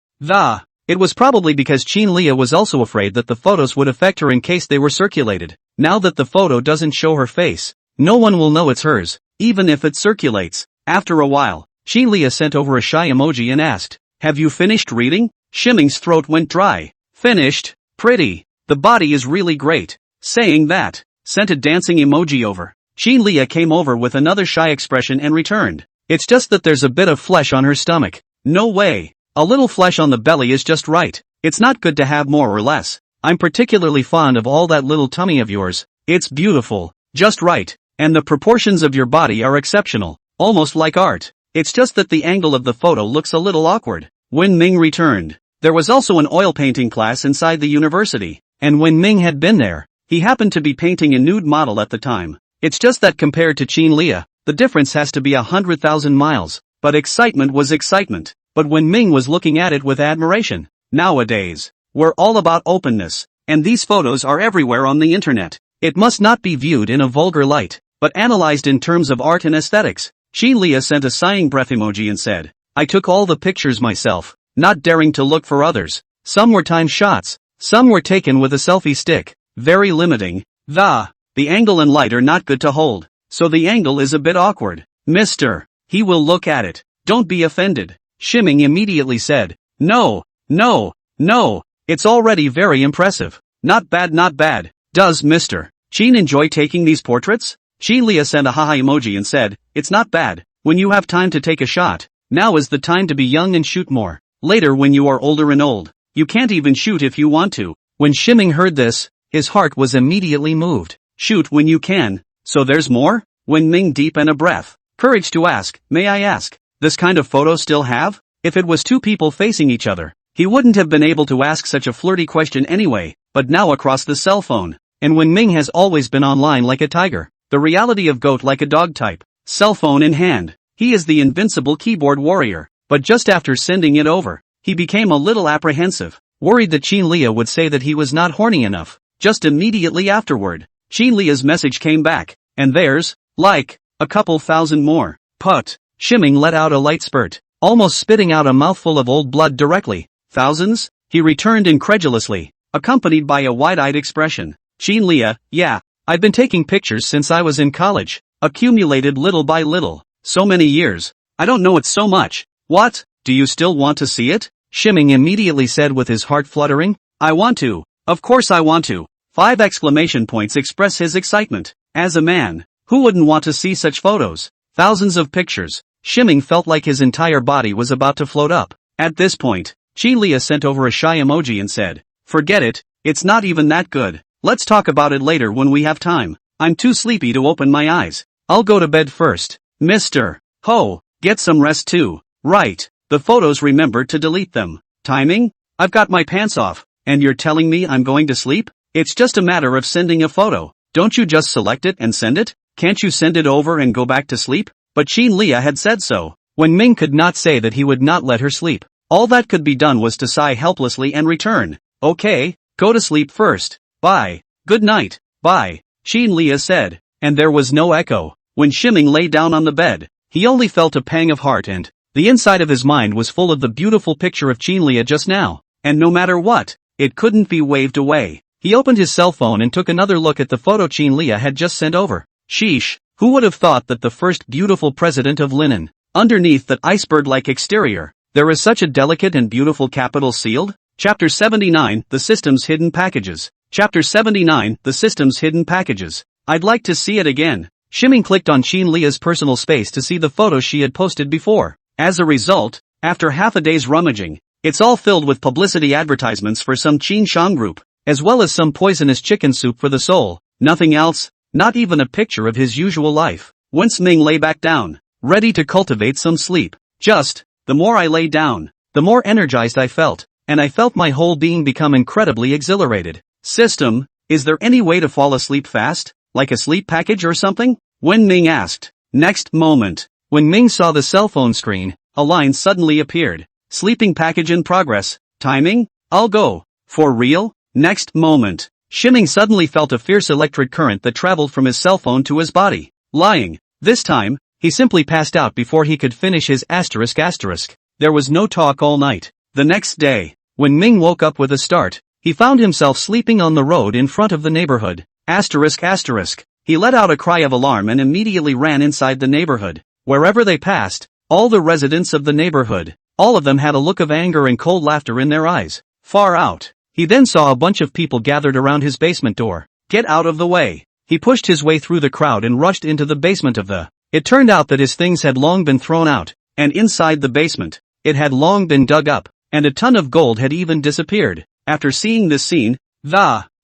It was probably because Xin-Lia was also afraid that the photos would affect her in case they were circulated. Now that the photo doesn't show her face, no one will know it's hers, even if it circulates. After a while, Xin-Lia sent over a shy emoji and asked, "Have you finished reading?" Shiming's throat went dry. "Finished? Pretty. The body is really great." Saying that, sent a dancing emoji over. Xin-Lia came over with another shy expression and returned. "It's just that there's a bit of flesh on her stomach." "No way. A little flesh on the belly is just right. It's not good to have more or less. I'm particularly fond of all that little tummy of yours. It's beautiful, just right, and the proportions of your body are exceptional, almost like art. It's just that the angle of the photo looks a little awkward." Wen-ming returned. There was also an oil painting class inside the university, and Wen-ming had been there. He happened to be painting a nude model at the time. It's just that compared to Xin-Lia, the difference has to be 100,000 miles. But excitement was excitement. But Wen-ming was looking at it with admiration. Nowadays, we're all about openness, and these photos are everywhere on the internet. It must not be viewed in a vulgar light, but analyzed in terms of art and aesthetics. Xin-Lia sent a sighing breath emoji and said, "I took all the pictures myself, not daring to look for others. Some were time shots, some were taken with a selfie stick. Very limiting. The angle and light are not good to hold, so the angle is a bit awkward." "Mister, he will look at it. Don't be offended." Shiming immediately said, No, it's already very impressive. Not bad. Does Mr. Xin enjoy taking these portraits?" Xin-Lia sent a haha emoji and said, "It's not bad. When you have time to take a shot, now is the time to be young and shoot more. Later when you are older and old, you can't even shoot if you want to." When Shiming heard this, his heart was immediately moved. Shoot when you can, so there's more? Wen-ming deep and a breath. Courage to ask, "May I ask, this kind of photo still have?" If it was two people facing each other, he wouldn't have been able to ask such a flirty question anyway, but now across the cell phone. And Wen-ming has always been online like a tiger, the reality of goat like a dog type, cell phone in hand. He is the invincible keyboard warrior. But just after sending it over, he became a little apprehensive, worried that Xin-Lia would say that he was not horny enough. Just immediately afterward, Xin-Lia's message came back, and there's, like, a couple thousand more. Put. Shiming let out a light spurt, almost spitting out a mouthful of old blood directly. "Thousands?" he returned incredulously, accompanied by a wide-eyed expression. Xin-Lia, "Yeah, I've been taking pictures since I was in college, accumulated little by little, so many years. I don't know it's so much." "What? Do you still want to see it?" Shiming immediately said with his heart fluttering. "I want to. Of course I want to." 5 exclamation points express his excitement. As a man, who wouldn't want to see such photos? Thousands of pictures. Shiming felt like his entire body was about to float up. At this point, Xin-Lia sent over a shy emoji and said, "Forget it, it's not even that good. Let's talk about it later when we have time. I'm too sleepy to open my eyes. I'll go to bed first." "Mr. Ho, get some rest too." "Right, the photos remember to delete them." "Timing? I've got my pants off, and you're telling me I'm going to sleep? It's just a matter of sending a photo. Don't you just select it and send it? Can't you send it over and go back to sleep?" But Xin-Lia had said so. Wen-ming could not say that he would not let her sleep. All that could be done was to sigh helplessly and return. "Okay, go to sleep first. Bye. Good night. Bye," Xin-Lia said, and there was no echo. When Shiming lay down on the bed, he only felt a pang of heart, and the inside of his mind was full of the beautiful picture of Xin-Lia just now, and no matter what, it couldn't be waved away. He opened his cell phone and took another look at the photo Xin-Lia had just sent over. Sheesh, who would have thought that the first beautiful president of Linen, underneath that iceberg-like exterior, there is such a delicate and beautiful capital sealed? Chapter 79, The System's Hidden Packages. Chapter 79, The System's Hidden Packages. I'd like to see it again. Ximming clicked on Qin Lia's personal space to see the photos she had posted before. As a result, after half a day's rummaging, it's all filled with publicity advertisements for some Qin Shang group, as well as some poisonous chicken soup for the soul. Nothing else, not even a picture of his usual life. Once Ming lay back down, ready to cultivate some sleep. The more I lay down, the more energized I felt, and I felt my whole being become incredibly exhilarated. System, is there any way to fall asleep fast, like a sleep package or something? Wen Ming asked. Next moment, when Ming saw the cell phone screen, a line suddenly appeared. Sleeping package in progress. Timing? I'll go. For real? Next moment, Ximming suddenly felt a fierce electric current that traveled from his cell phone to his body. Lying. This time, he simply passed out before he could finish his asterisk. There was no talk all night. The next day, when Ming woke up with a start, he found himself sleeping on the road in front of the neighborhood. Asterisk. He let out a cry of alarm and immediately ran inside the neighborhood. Wherever they passed, all the residents of the neighborhood, all of them had a look of anger and cold laughter in their eyes. Far out, he then saw a bunch of people gathered around his basement door. Get out of the way. He pushed his way through the crowd and rushed into the basement of the. It turned out that his things had long been thrown out, and inside the basement, it had long been dug up, and a ton of gold had even disappeared. After seeing this scene,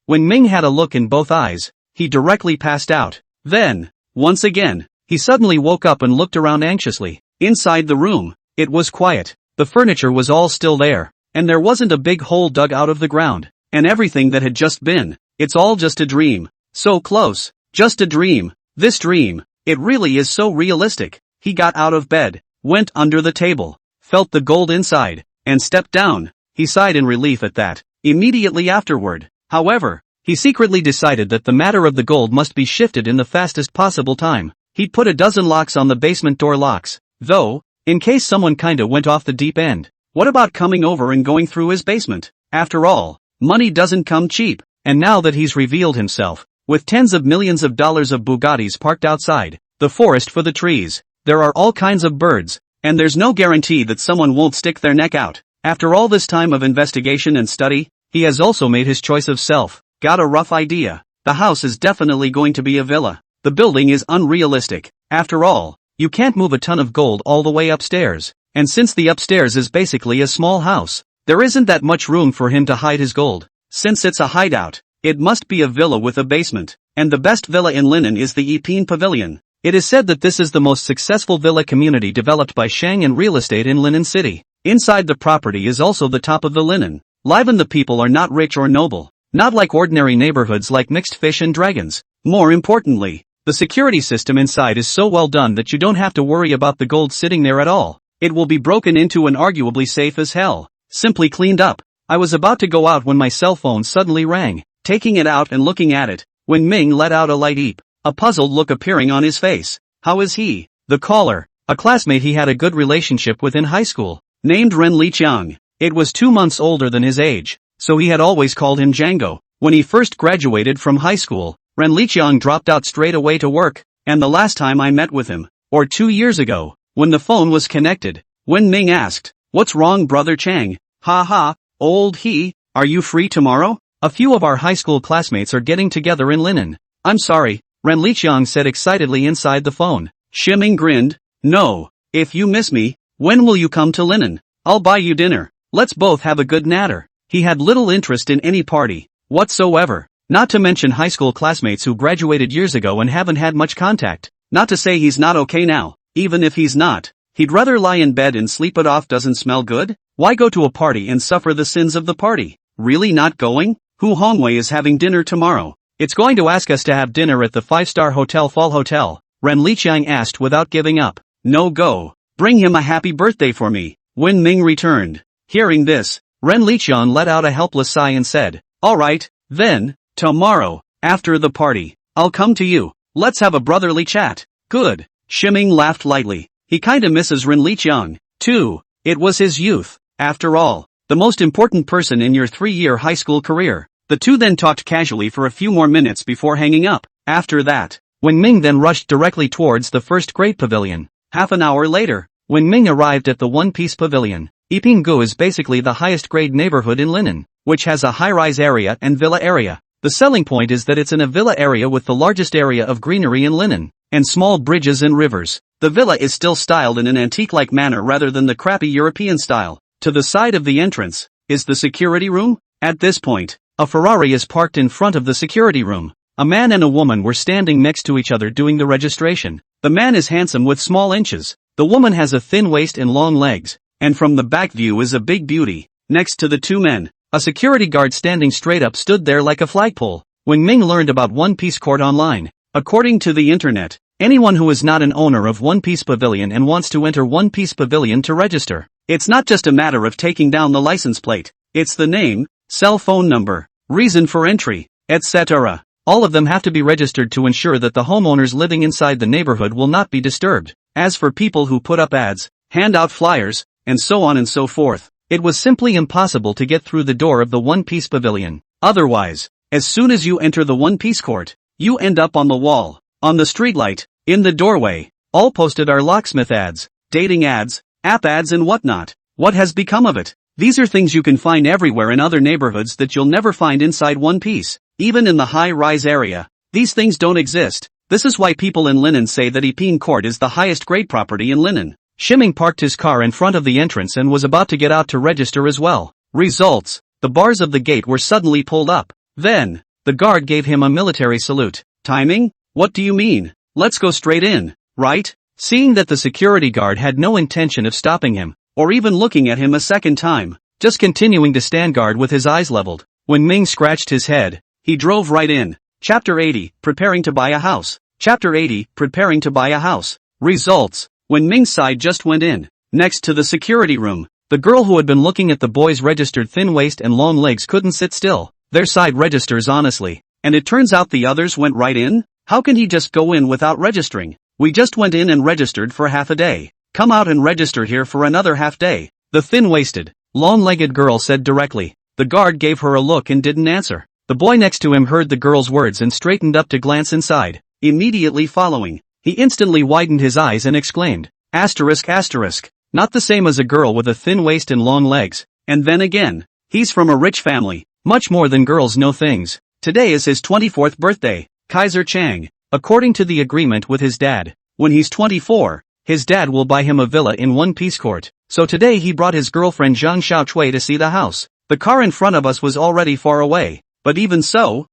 when Ming had a look in both eyes, he directly passed out. Then, once again, he suddenly woke up and looked around anxiously. Inside the room, it was quiet. The furniture was all still there, and there wasn't a big hole dug out of the ground, and everything that had just been, it's all just a dream. So close, just a dream. This dream, it really is so realistic. He got out of bed, went under the table, felt the gold inside, and stepped down. He sighed in relief at that. Immediately afterward, however, he secretly decided that the matter of the gold must be shifted in the fastest possible time. He'd put a dozen locks on the basement door locks, though, in case someone kinda went off the deep end. What about coming over and going through his basement? After all, money doesn't come cheap, and now that he's revealed himself, with tens of millions of dollars of Bugattis parked outside, the forest for the trees, there are all kinds of birds, and there's no guarantee that someone won't stick their neck out. After all this time of investigation and study, he has also made his choice of self. Got a rough idea. The house is definitely going to be a villa. The building is unrealistic. After all, you can't move a ton of gold all the way upstairs, and since the upstairs is basically a small house, there isn't that much room for him to hide his gold. Since it's a hideout, it must be a villa with a basement, and the best villa in Linen is the Epine Pavilion. It is said that this is the most successful villa community developed by Shang and real estate in Linen City. Inside the property is also the top of the Linen. Liven the people are not rich or noble, not like ordinary neighborhoods like Mixed Fish and Dragons. More importantly, the security system inside is so well done that you don't have to worry about the gold sitting there at all. It will be broken into and arguably safe as hell. Simply cleaned up. I was about to go out when my cell phone suddenly rang. Taking it out and looking at it, when Ming let out a light eep, a puzzled look appearing on his face. How is he? The caller, a classmate he had a good relationship with in high school, named Ren Liqiang. It was 2 months older than his age, so he had always called him Django. When he first graduated from high school, Ren Liqiang dropped out straight away to work, and the last time I met with him, or 2 years ago, when the phone was connected, Wen Ming asked, "What's wrong, brother Chang?" "Ha, old he, are you free tomorrow? A few of our high school classmates are getting together in Linen." "I'm sorry," Ren Liqiang said excitedly inside the phone. Ximming grinned. "No, if you miss me, when will you come to Linen? I'll buy you dinner. Let's both have a good natter." He had little interest in any party whatsoever, not to mention high school classmates who graduated years ago and haven't had much contact. Not to say he's not okay now, even if he's not, he'd rather lie in bed and sleep it off. Doesn't smell good? Why go to a party and suffer the sins of the party? Really not going? Hu Hongwei is having dinner tomorrow. It's going to ask us to have dinner at the 5-star hotel Fall Hotel, Ren Liqiang asked without giving up. No go. Bring him a happy birthday for me. Wen Ming returned. Hearing this, Ren Liqiang let out a helpless sigh and said, "Alright, then, tomorrow, after the party, I'll come to you. Let's have a brotherly chat." Good. Ximming laughed lightly. He kinda misses Ren Liqiang, too. It was his youth, after all, the most important person in your 3-year high school career. The two then talked casually for a few more minutes before hanging up. After that, Wen Ming then rushed directly towards the first grade pavilion. Half an hour later, Wen Ming arrived at the one-piece pavilion. Iping-gu is basically the highest grade neighborhood in Linen, which has a high-rise area and villa area. The selling point is that it's in a villa area with the largest area of greenery in Linen, and small bridges and rivers. The villa is still styled in an antique-like manner rather than the crappy European style. To the side of the entrance is the security room. At this point, a Ferrari is parked in front of the security room. A man and a woman were standing next to each other doing the registration. The man is handsome with small inches. The woman has a thin waist and long legs, and from the back view is a big beauty. Next to the two men, a security guard standing straight up stood there like a flagpole. When Ming learned about One Piece Court online, according to the internet, anyone who is not an owner of One Piece Pavilion and wants to enter One Piece Pavilion to register, it's not just a matter of taking down the license plate. It's the name, cell phone number, reason for entry, etc. All of them have to be registered to ensure that the homeowners living inside the neighborhood will not be disturbed. As for people who put up ads, hand out flyers, and so on and so forth, it was simply impossible to get through the door of the One Piece Pavilion. Otherwise, as soon as you enter the One Piece Court, you end up on the wall, on the streetlight, in the doorway. All posted are locksmith ads, dating ads, app ads and whatnot. What has become of it? These are things you can find everywhere in other neighborhoods that you'll never find inside One Piece. Even in the high-rise area, these things don't exist. This is why people in Linen say that Ipin Court is the highest grade property in Linen. Shiming parked his car in front of the entrance and was about to get out to register as well. Results: the bars of the gate were suddenly pulled up. Then, the guard gave him a military salute. Timing? What do you mean? Let's go straight in, right? Seeing that the security guard had no intention of stopping him, or even looking at him a second time, just continuing to stand guard with his eyes leveled, when Ming scratched his head, he drove right in. Chapter 80, Preparing to Buy a House. Chapter 80, Preparing to Buy a House. Results: when Ming's side just went in, next to the security room, the girl who had been looking at the boy's registered thin waist and long legs couldn't sit still. Their side registers honestly, and it turns out the others went right in? How can he just go in without registering? We just went in and registered for half a day. Come out and register here for another half day. The thin-waisted, long-legged girl said directly. The guard gave her a look and didn't answer. The boy next to him heard the girl's words and straightened up to glance inside. Immediately following, he instantly widened his eyes and exclaimed, asterisk asterisk, not the same as a girl with a thin waist and long legs. And then again, he's from a rich family, much more than girls know things. Today is his 24th birthday, Kaiser Chang. According to the agreement with his dad, when he's 24, his dad will buy him a villa in One Piece Court. So today he brought his girlfriend Zhang Xiaochui to see the house. The car in front of us was already far away. But even so,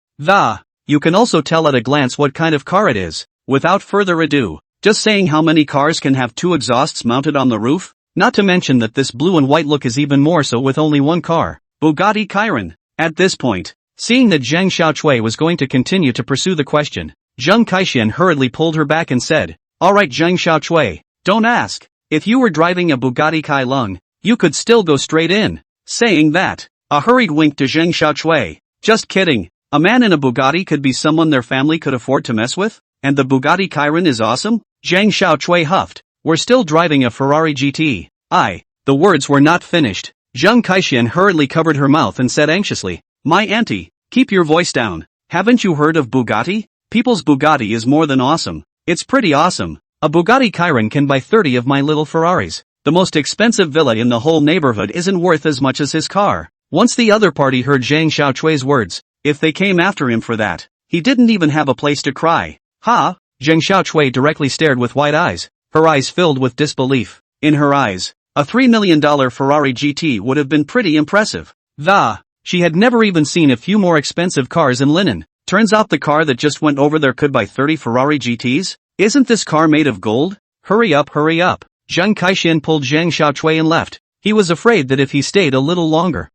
you can also tell at a glance what kind of car it is. Without further ado, just saying how many cars can have two exhausts mounted on the roof? Not to mention that this blue and white look is even more so with only one car. Bugatti Chiron. At this point, seeing that Zhang Xiaochui was going to continue to pursue the question, Zheng Kaixian hurriedly pulled her back and said, alright Zhang Xiaochui, don't ask. If you were driving a Bugatti Chiron, you could still go straight in. Saying that, a hurried wink to Zhang Xiaochui. Just kidding. A man in a Bugatti could be someone their family could afford to mess with? And the Bugatti Chiron is awesome? Zhang Xiaochui huffed. We're still driving a Ferrari GT. The words were not finished. Zheng Kaixian hurriedly covered her mouth and said anxiously, my auntie, keep your voice down. Haven't you heard of Bugatti? People's Bugatti is more than awesome. It's pretty awesome. A Bugatti Chiron can buy 30 of my little Ferraris. The most expensive villa in the whole neighborhood isn't worth as much as his car. Once the other party heard Zhang Xiaochui's words, if they came after him for that, he didn't even have a place to cry. Zhang Xiaochui directly stared with wide eyes, her eyes filled with disbelief. In her eyes, a $3 million Ferrari GT would have been pretty impressive. She had never even seen a few more expensive cars in Linen. Turns out the car that just went over there could buy 30 Ferrari GTs? Isn't this car made of gold? Hurry up, hurry up. Zheng Kaixian pulled Zhang Xiaochui and left. He was afraid that if he stayed a little longer,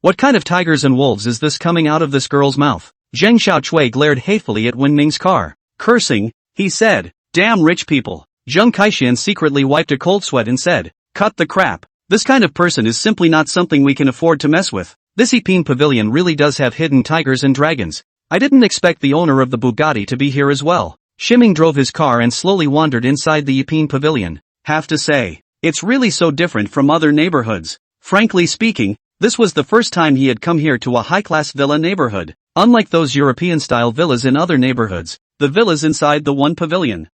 what kind of tigers and wolves is this coming out of this girl's mouth? Zheng Xiaochui glared hatefully at Wen Ming's car. Cursing, he said, damn rich people. Zheng Kaixian secretly wiped a cold sweat and said, cut the crap. This kind of person is simply not something we can afford to mess with. This Ipin Pavilion really does have hidden tigers and dragons. I didn't expect the owner of the Bugatti to be here as well. Shiming drove his car and slowly wandered inside the Ipin Pavilion. Have to say, it's really so different from other neighborhoods. Frankly speaking, this was the first time he had come here to a high-class villa neighborhood. Unlike those European-style villas in other neighborhoods, the villas inside the one pavilion,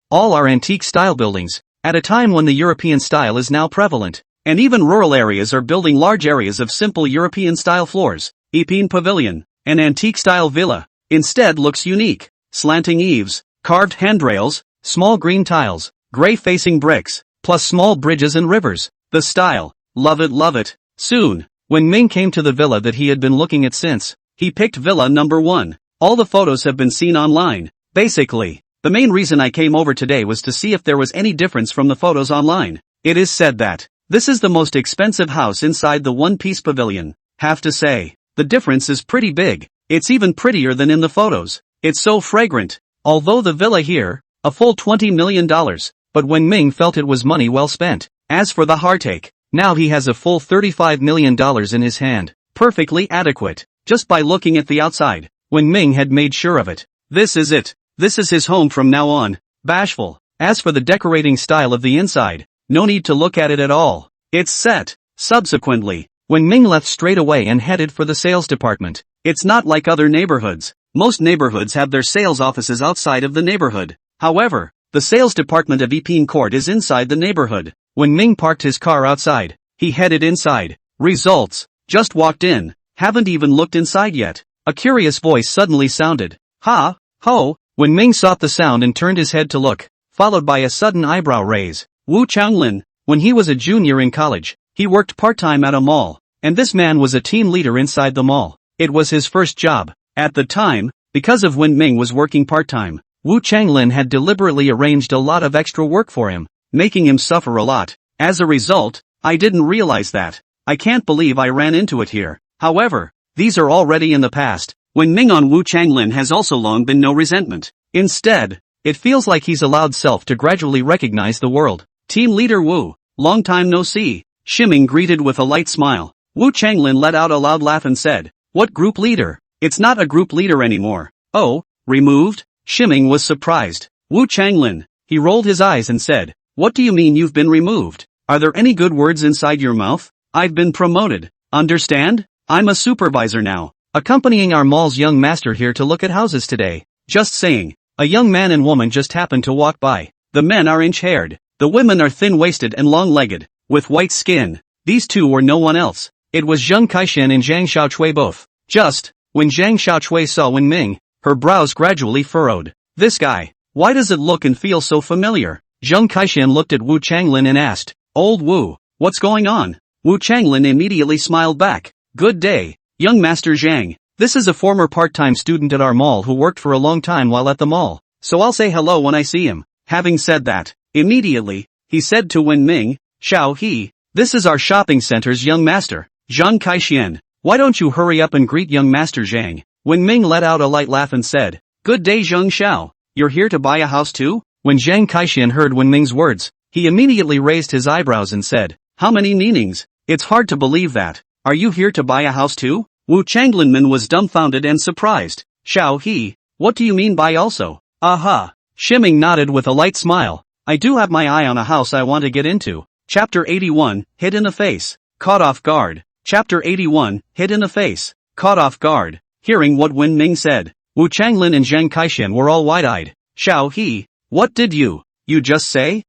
all are antique-style buildings, at a time when the European style is now prevalent. And even rural areas are building large areas of simple European-style floors. Ipin Pavilion. an antique-style villa, instead looks unique. Slanting eaves, carved handrails, small green tiles, gray-facing bricks, plus small bridges and rivers. The style, love it, love it. Soon, when Ming came to the villa that he had been looking at since, he picked villa number 1. All the photos have been seen online. Basically, the main reason I came over today was to see if there was any difference from the photos online. It is said that this is the most expensive house inside the One Piece pavilion. Have to say, the difference is pretty big. It's even prettier than in the photos. It's so fragrant. Although the villa here, a full $20 million, but when Ming felt it was money well spent. As for the heartache, now he has a full $35 million in his hand. Perfectly adequate, just by looking at the outside, when Ming had made sure of it. This is it. This is his home from now on. Bashful. As for the decorating style of the inside, no need to look at it at all. It's set. Subsequently, when Ming left straight away and headed for the sales department, it's not like other neighborhoods. Most neighborhoods have their sales offices outside of the neighborhood. However, the sales department of Ipin Court is inside the neighborhood. When Ming parked his car outside, he headed inside. Results. Just walked in. Haven't even looked inside yet. A curious voice suddenly sounded. Ha, ho. When Ming sought the sound and turned his head to look, followed by a sudden eyebrow raise. Wu Changlin. When he was a junior in college, he worked part-time at a mall, and this man was a team leader inside the mall. It was his first job. At the time, because of when Ming was working part-time, Wu Changlin had deliberately arranged a lot of extra work for him, making him suffer a lot. As a result, I didn't realize that. I can't believe I ran into it here. However, these are already in the past. When Ming on Wu Changlin has also long been no resentment. Instead, it feels like he's allowed self to gradually recognize the world. Team leader Wu, long time no see. Shiming greeted with a light smile. Wu Changlin let out a loud laugh and said, "What group leader? It's not a group leader anymore." "Oh, removed?" Shiming was surprised. Wu Changlin, he rolled his eyes and said, "What do you mean you've been removed? Are there any good words inside your mouth?" "I've been promoted. Understand? I'm a supervisor now, accompanying our mall's young master here to look at houses today." Just saying. A young man and woman just happened to walk by. The men are inch-haired. The women are thin-waisted and long-legged, with white skin. These two were no one else. It was Zhang Kaishan and Zhang Xiaochui both. Just, when Zhang Xiaochui saw Wen Ming, her brows gradually furrowed. "This guy, why does it look and feel so familiar?" Zhang Kaishan looked at Wu Changlin and asked, "Old Wu, what's going on?" Wu Changlin immediately smiled back. "Good day, young Master Zhang. This is a former part-time student at our mall who worked for a long time while at the mall, so I'll say hello when I see him." Having said that, immediately, he said to Wen Ming, "Xiao He, this is our shopping center's young master, Zhang Kaishan. Why don't you hurry up and greet young Master Zhang?" Wen Ming let out a light laugh and said, "Good day Zhang Xiao, you're here to buy a house too?" When Zhang Kaishan heard Wen Ming's words, he immediately raised his eyebrows and said, "How many meanings? It's hard to believe that. Are you here to buy a house too?" Wu Changlinman was dumbfounded and surprised. "Xiao He, what do you mean by also?" "Aha." Shiming nodded with a light smile. "I do have my eye on a house I want to get into." Chapter 81, Hit in the Face. Caught off guard. Chapter 81, Hit in the Face. Caught off guard. Hearing what Wen Ming said, Wu Changlin and Zhang Kaishan were all wide-eyed. "Xiao He, what did you just say?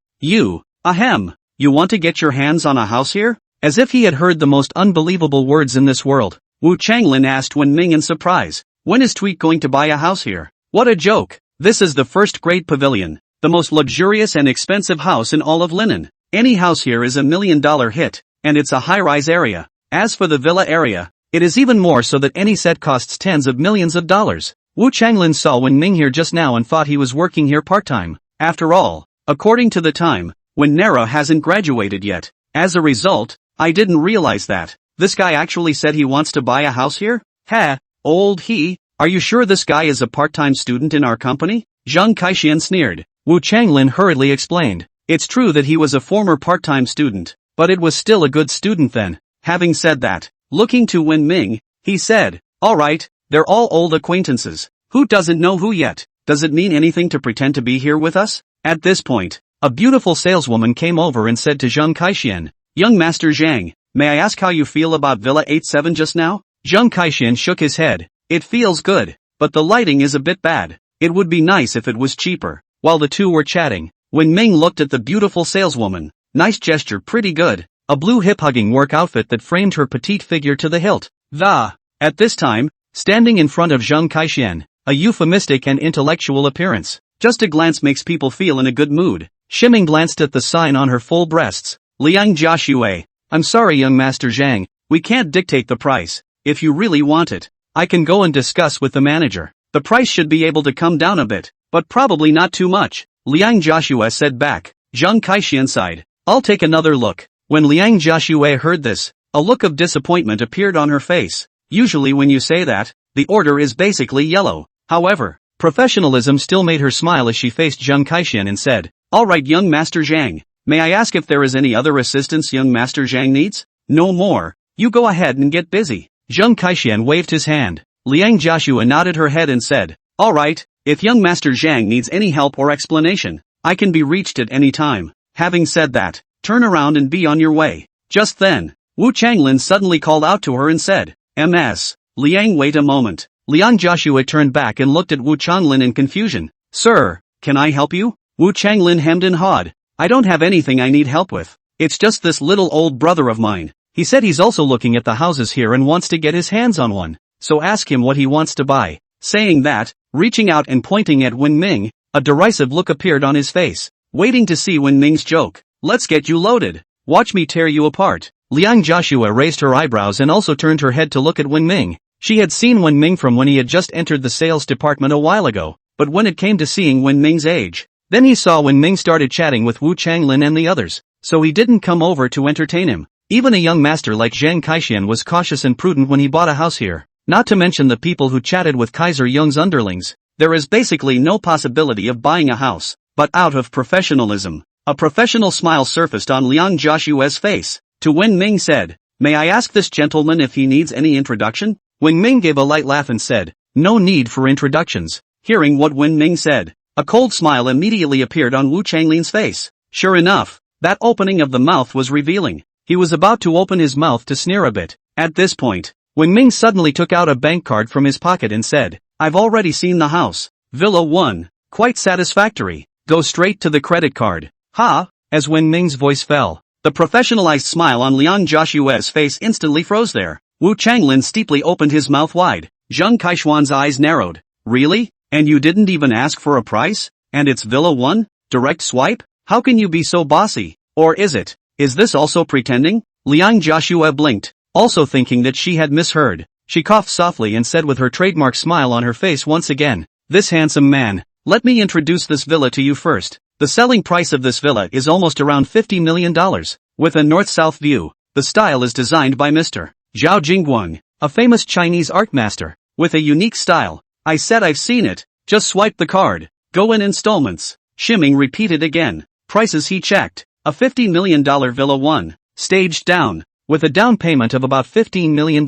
Ahem, you want to get your hands on a house here?" As if he had heard the most unbelievable words in this world, Wu Changlin asked Wen Ming in surprise, "When is Tweet going to buy a house here?" "What a joke. This is the first-grade pavilion, the most luxurious and expensive house in all of Linen. Any house here is $1 million hit, and it's a high-rise area. As for the villa area, it is even more so that any set costs tens of millions of dollars." Wu Changlin saw Wen Ming here just now and thought he was working here part-time. After all, according to the time, Wen Nara hasn't graduated yet. As a result, I didn't realize that. This guy actually said he wants to buy a house here? "Ha, old he, are you sure this guy is a part-time student in our company?" Zhang Kaishan sneered. Wu Changlin hurriedly explained. It's true that he was a former part-time student, but it was still a good student then. Having said that, looking to Wen Ming, he said, "Alright, they're all old acquaintances. Who doesn't know who yet? Does it mean anything to pretend to be here with us?" At this point, a beautiful saleswoman came over and said to Zhang Kaishan, "Young Master Zhang, may I ask how you feel about Villa 87 just now?" Zhang Kaishan shook his head. "It feels good, but the lighting is a bit bad. It would be nice if it was cheaper." While the two were chatting, Wen Ming looked at the beautiful saleswoman. Nice gesture, pretty good. A blue hip-hugging work outfit that framed her petite figure to the hilt. At this time, standing in front of Zheng Kaixian, a euphemistic and intellectual appearance. Just a glance makes people feel in a good mood. Ximing glanced at the sign on her full breasts. Liang Jiaxue. I'm sorry, young Master Zhang, we can't dictate the price. If you really want it, I can go and discuss with the manager. The price should be able to come down a bit, but probably not too much. Liang Jiaxue said back. Zheng Kaixian sighed. I'll take another look. When Liang Jiaxue heard this, a look of disappointment appeared on her face. Usually when you say that, the order is basically yellow. However, professionalism still made her smile as she faced Zheng Kaixian and said, Alright, young Master Zhang, may I ask if there is any other assistance young Master Zhang needs? No more. You go ahead and get busy. Zheng Kaixian waved his hand. Liang Jiaxue nodded her head and said, Alright, if young Master Zhang needs any help or explanation, I can be reached at any time. Having said that, turn around and be on your way. Just then, Wu Changlin suddenly called out to her and said, Ms. Liang, wait a moment. Liang Jiaxue turned back and looked at Wu Changlin in confusion. Sir, can I help you? Wu Changlin hemmed and hawed. I don't have anything I need help with. It's just this little old brother of mine. He said he's also looking at the houses here and wants to get his hands on one. So ask him what he wants to buy. Saying that, reaching out and pointing at Wen Ming, a derisive look appeared on his face. Waiting to see Wen Ming's joke. Let's get you loaded. Watch me tear you apart. Liang Jiaxue raised her eyebrows and also turned her head to look at Wen Ming. She had seen Wen Ming from when he had just entered the sales department a while ago, but when it came to seeing Wen Ming's age, then he saw Wen Ming started chatting with Wu Changlin and the others, so he didn't come over to entertain him. Even a young master like Zheng Kaixian was cautious and prudent when he bought a house here, not to mention the people who chatted with Kaiser Yung's underlings. There is basically no possibility of buying a house, but out of professionalism. A professional smile surfaced on Liang Jiaxue's face. To Wen Ming said, May I ask this gentleman if he needs any introduction? Wen Ming gave a light laugh and said, No need for introductions. Hearing what Wen Ming said, a cold smile immediately appeared on Wu Changlin's face. Sure enough, that opening of the mouth was revealing. He was about to open his mouth to sneer a bit. At this point, Wen Ming suddenly took out a bank card from his pocket and said, I've already seen the house. Villa 1. Quite satisfactory. Go straight to the credit card. Ha! As Wen Ming's voice fell, the professionalized smile on Liang Jiaxue's face instantly froze there. Wu Changlin steeply opened his mouth wide. Zheng Kaixian's eyes narrowed. Really? And you didn't even ask for a price? And it's Villa 1? Direct swipe? How can you be so bossy? Or is it? Is this also pretending? Liang Jiaxue blinked, also thinking that she had misheard. She coughed softly and said with her trademark smile on her face once again, This handsome man, let me introduce this villa to you first. The selling price of this villa is almost around $50 million, with a north-south view. The style is designed by Mr. Zhao Jingguang, a famous Chinese art master, with a unique style. I said I've seen it, just swipe the card. Go in installments. Ximing repeated again. Prices he checked. A $50 million Villa 1, staged down, with a down payment of about $15 million.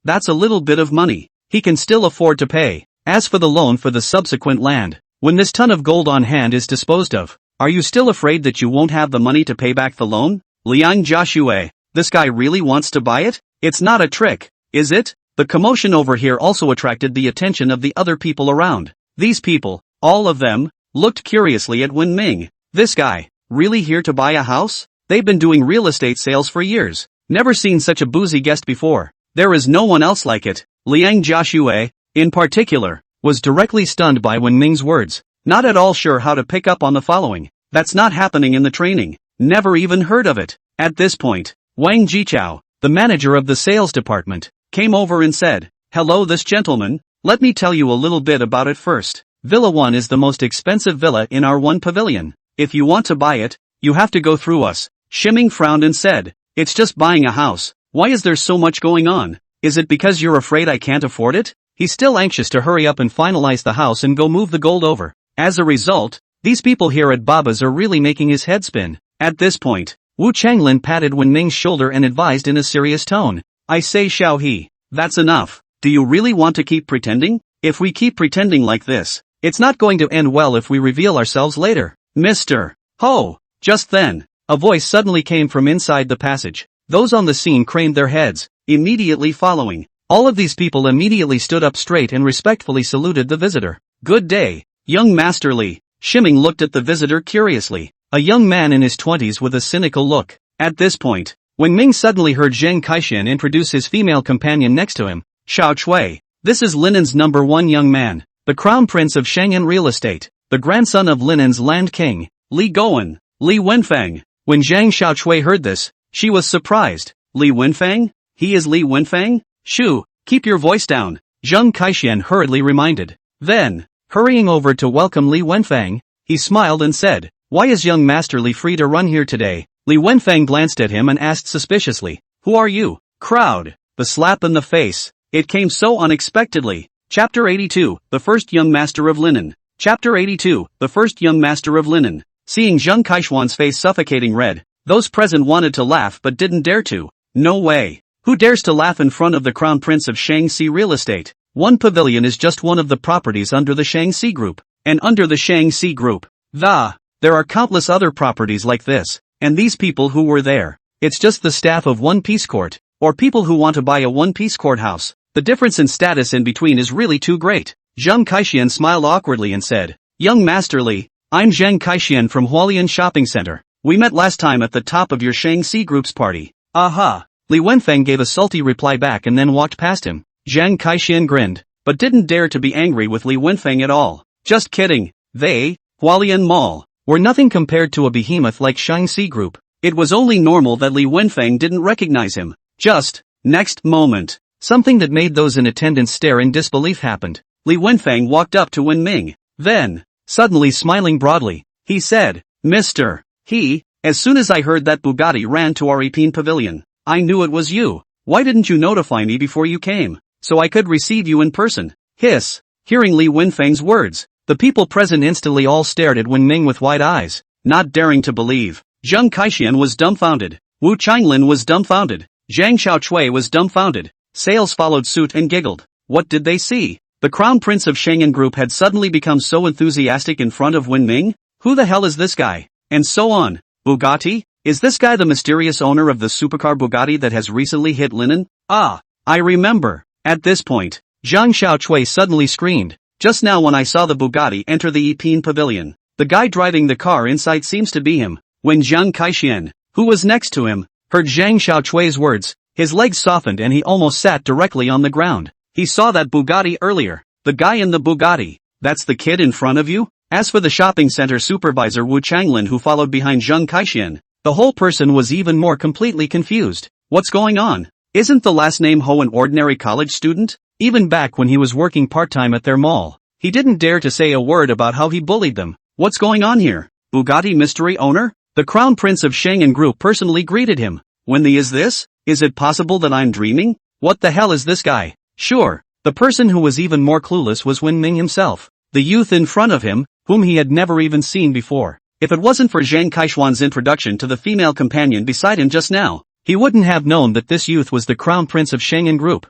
That's a little bit of money. He can still afford to pay. As for the loan for the subsequent land, when this ton of gold on hand is disposed of, are you still afraid that you won't have the money to pay back the loan? Liang Jiaxue, this guy really wants to buy it? It's not a trick, is it? The commotion over here also attracted the attention of the other people around. These people, all of them, looked curiously at Wen Ming. This guy, really here to buy a house? They've been doing real estate sales for years. Never seen such a boozy guest before. There is no one else like it. Liang Jiaxue, in particular, was directly stunned by Wen Ming's words. Not at all sure how to pick up on the following. That's not happening in the training. Never even heard of it. At this point, Wang Jichao, the manager of the sales department, came over and said, Hello this gentleman, let me tell you a little bit about it first. Villa 1 is the most expensive villa in our one pavilion. If you want to buy it, you have to go through us. Ximing frowned and said, It's just buying a house. Why is there so much going on? Is it because you're afraid I can't afford it? He's still anxious to hurry up and finalize the house and go move the gold over. As a result, these people here at Baba's are really making his head spin. At this point, Wu Changlin patted Wen Ming's shoulder and advised in a serious tone. I say Xiao He, that's enough. Do you really want to keep pretending? If we keep pretending like this, it's not going to end well if we reveal ourselves later. Mr. Ho! Just then, a voice suddenly came from inside the passage. Those on the scene craned their heads, immediately following. All of these people immediately stood up straight and respectfully saluted the visitor. Good day, young Master Li. Ximing looked at the visitor curiously. A young man in his 20s with a cynical look. At this point, Wen Ming suddenly heard Zheng Kaixian introduce his female companion next to him, Xiao Chui. This is Linen's #1 young man, the crown prince of Shang'an real estate, the grandson of Linen's land king, Li Gowen, Li Wenfeng. When Zhang Xiaochui heard this, she was surprised. Li Wenfeng? He is Li Wenfeng? Shoo, keep your voice down, Zheng Kaixian hurriedly reminded. Then, hurrying over to welcome Li Wenfeng, he smiled and said, "Why is young Master Li free to run here today?" Li Wenfeng glanced at him and asked suspiciously, "Who are you?" Crowd. The slap in the face. It came so unexpectedly. Chapter 82, The First Young Master of Linen. Chapter 82, The First Young Master of Linen. Seeing Zheng Kaishuan's face suffocating red, those present wanted to laugh but didn't dare to. No way. Who dares to laugh in front of the crown prince of Shangxi real estate? One pavilion is just one of the properties under the Shangxi group. And under the Shangxi group, there are countless other properties like this, and these people who were there, it's just the staff of one piece court, or people who want to buy a one-piece courthouse. The difference in status in between is really too great. Zheng Kaixian smiled awkwardly and said, "Young Master Li, I'm Zheng Kaixian from Hualien Shopping Center. We met last time at the top of your Shangxi group's party." Aha! Li Wenfeng gave a salty reply back and then walked past him. Zheng Kaixian grinned, but didn't dare to be angry with Li Wenfeng at all. Just kidding. They, Hualien Mall, were nothing compared to a behemoth like Shangxi Group. It was only normal that Li Wenfeng didn't recognize him. Just, next moment, something that made those in attendance stare in disbelief happened. Li Wenfeng walked up to Wen Ming. Then, suddenly smiling broadly, he said, "Mr. He, as soon as I heard that Bugatti ran to our Epine Pavilion, I knew it was you. Why didn't you notify me before you came, so I could receive you in person?" Hiss. Hearing Li Wenfeng's words, the people present instantly all stared at Wen Ming with wide eyes, not daring to believe. Zheng Kaixian was dumbfounded. Wu Qinglin was dumbfounded. Zhang Xiaochui was dumbfounded. Sales followed suit and giggled. What did they see? The crown prince of Shang'an Group had suddenly become so enthusiastic in front of Wen Ming? Who the hell is this guy? And so on. Bugatti? Is this guy the mysterious owner of the supercar Bugatti that has recently hit Linen? Ah, I remember. At this point, Zhang Xiaochui suddenly screamed. Just now when I saw the Bugatti enter the Epine Pavilion, the guy driving the car inside seems to be him. When Zheng Kaixian, who was next to him, heard Zhang Xiaochui's words, his legs softened and he almost sat directly on the ground. He saw that Bugatti earlier. The guy in the Bugatti. That's the kid in front of you? As for the shopping center supervisor Wu Changlin who followed behind Zheng Kaixian, the whole person was even more completely confused. What's going on? Isn't the last name Ho an ordinary college student? Even back when he was working part-time at their mall, he didn't dare to say a word about how he bullied them. What's going on here? Bugatti mystery owner? The crown prince of Shang'an Group personally greeted him. When the is this? Is it possible that I'm dreaming? What the hell is this guy? Sure, the person who was even more clueless was Wen Ming himself. The youth in front of him, whom he had never even seen before. If it wasn't for Zhang Kaishuan's introduction to the female companion beside him just now, he wouldn't have known that this youth was the crown prince of Shang'an Group.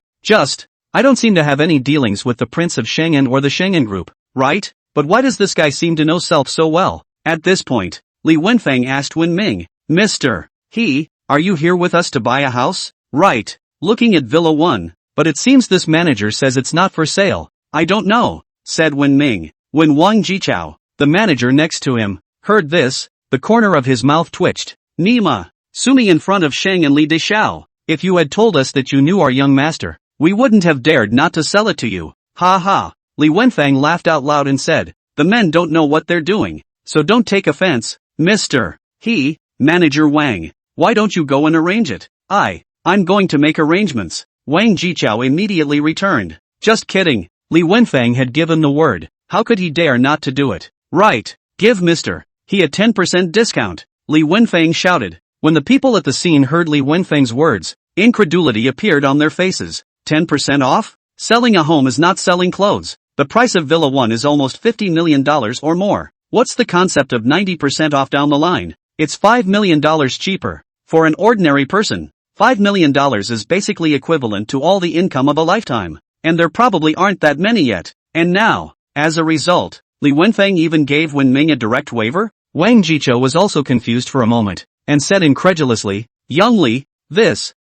I don't seem to have any dealings with the prince of Shang'an or the Shang'an Group, right? But why does this guy seem to know self so well? At this point, Li Wenfeng asked Wen Ming, "Mr. He, are you here with us to buy a house?" "Right, looking at Villa 1, but it seems this manager says it's not for sale." "I don't know," said Wen Ming. When Wang Jichao, the manager next to him, heard this, the corner of his mouth twitched. "Nima, Sumi in front of Shang and Li Deshao. If you had told us that you knew our young master, we wouldn't have dared not to sell it to you." Ha ha. Li Wenfeng laughed out loud and said, "The men don't know what they're doing, so don't take offense, Mr. He, Manager Wang. Why don't you go and arrange it?" I'm going to make arrangements." Wang Jichao immediately returned. "Just kidding." Li Wenfeng had given the word. How could he dare not to do it? "Right, give Mr. He a 10% discount," Li Wenfeng shouted. When the people at the scene heard Li Wenfeng's words, incredulity appeared on their faces. 10% off? Selling a home is not selling clothes. The price of Villa 1 is almost $50 million or more. What's the concept of 90% off down the line? It's $5 million cheaper. For an ordinary person, $5 million is basically equivalent to all the income of a lifetime. And there probably aren't that many yet. And now, as a result, Li Wenfeng even gave Wen Ming a direct waiver? Wang Jichou was also confused for a moment, and said incredulously, "Young Li,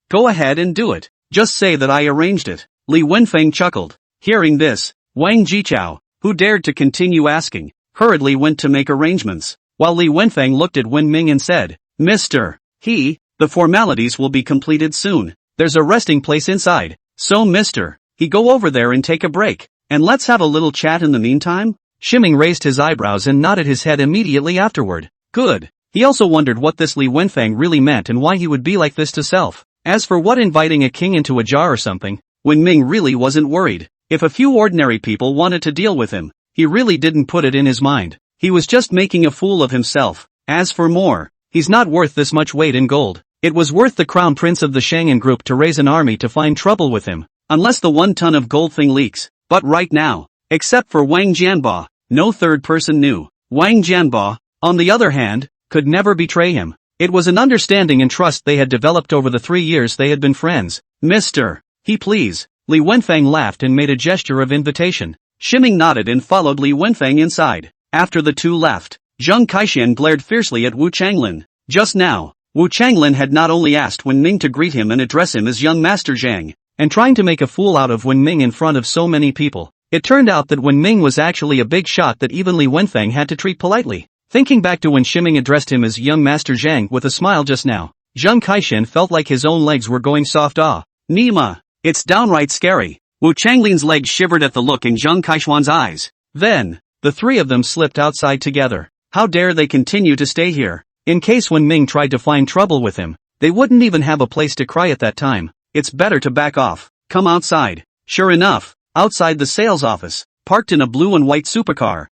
go ahead and do it. Just say that I arranged it." Li Wenfeng chuckled. Hearing this, Wang Jichou, who dared to continue asking, hurriedly went to make arrangements, while Li Wenfeng looked at Wen Ming and said, "Mr. He, the formalities will be completed soon. There's a resting place inside, so Mr. he go over there and take a break, and let's have a little chat in the meantime? Shiming raised his eyebrows and nodded his head immediately afterward. Good. He also wondered what this Li Wenfeng really meant and why he would be like this to Self. As for what inviting a king into a jar or something, Wen Ming really wasn't worried. If a few ordinary people wanted to deal with him, he really didn't put it in his mind. He was just making a fool of himself. As for more, he's not worth this much weight in gold. It was worth the crown prince of the Shangan group to raise an army to find trouble with him. Unless the 1 ton of gold thing leaks. But right now, except for Wang Jianba, no third person knew. Wang Jianba, on the other hand, could never betray him. It was an understanding and trust they had developed over the 3 years they had been friends. Mr. He please. Li Wenfeng laughed and made a gesture of invitation. Shiming nodded and followed Li Wenfeng inside. After the two left, Zheng Kaishan glared fiercely at Wu Changlin. Just now, Wu Changlin had not only asked Wen Ming to greet him and address him as young Master Zhang, and trying to make a fool out of Wen Ming in front of so many people. It turned out that Wen Ming was actually a big shot that even Li Wenfeng had to treat politely. Thinking back to when Shiming addressed him as young Master Zhang with a smile just now, Zheng Kaishan felt like his own legs were going soft. Nima, it's downright scary. Wu Changlin's legs shivered at the look in Zheng Kaishuan's eyes. Then, the three of them slipped outside together. How dare they continue to stay here? In case Wen Ming tried to find trouble with him, they wouldn't even have a place to cry at that time. It's better to back off. Come outside. Sure enough, outside the sales office, parked in a blue and white supercar.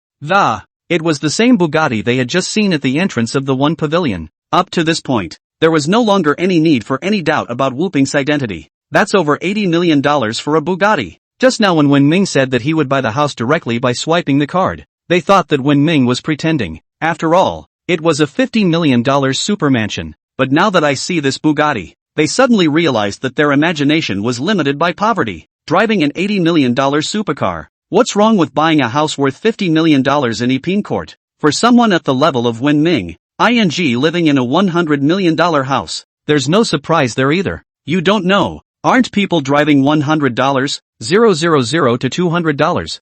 It was the same Bugatti they had just seen at the entrance of the one pavilion. Up to this point, there was no longer any need for any doubt about Wu Ping's identity. That's over $80 million for a Bugatti. Just now when Wen Ming said that he would buy the house directly by swiping the card, they thought that Wen Ming was pretending. After all, it was a $50 million supermansion. But now that I see this Bugatti, they suddenly realized that their imagination was limited by poverty. Driving an $80 million supercar. What's wrong with buying a house worth $50 million in Ipin Court? For someone at the level of Wen Ming, ing living in a $100 million house, there's no surprise there either. You don't know, aren't people driving $100, 000 to $200,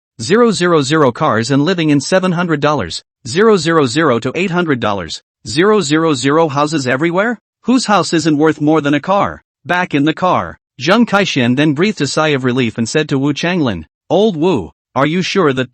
000 cars and living in $700, 000 to $800, 000 houses everywhere? Whose house isn't worth more than a car? Back in the car, Zheng Kaishan then breathed a sigh of relief and said to Wu Changlin, Old Wu, are you sure that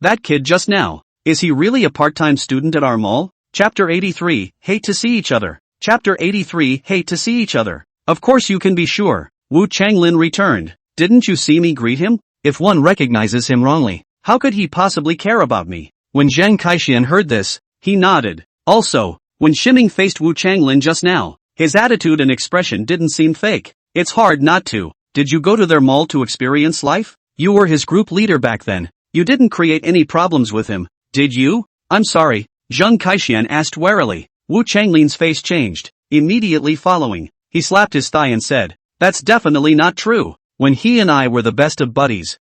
that kid just now, is he really a part-time student at our mall? Chapter 83, Hate to see each other. Chapter 83, Hate to see each other. Of course you can be sure, Wu Changlin returned. Didn't you see me greet him? If one recognizes him wrongly, how could he possibly care about me? When Zheng Kaishan heard this, he nodded. Also, when Shiming faced Wu Changlin just now, his attitude and expression didn't seem fake. It's hard not to. Did you go to their mall to experience life? You were his group leader back then. You didn't create any problems with him, did you? I'm sorry, Zheng Kaishan asked warily. Wu Changlin's face changed. Immediately following, he slapped his thigh and said, That's definitely not true. When he and I were the best of buddies,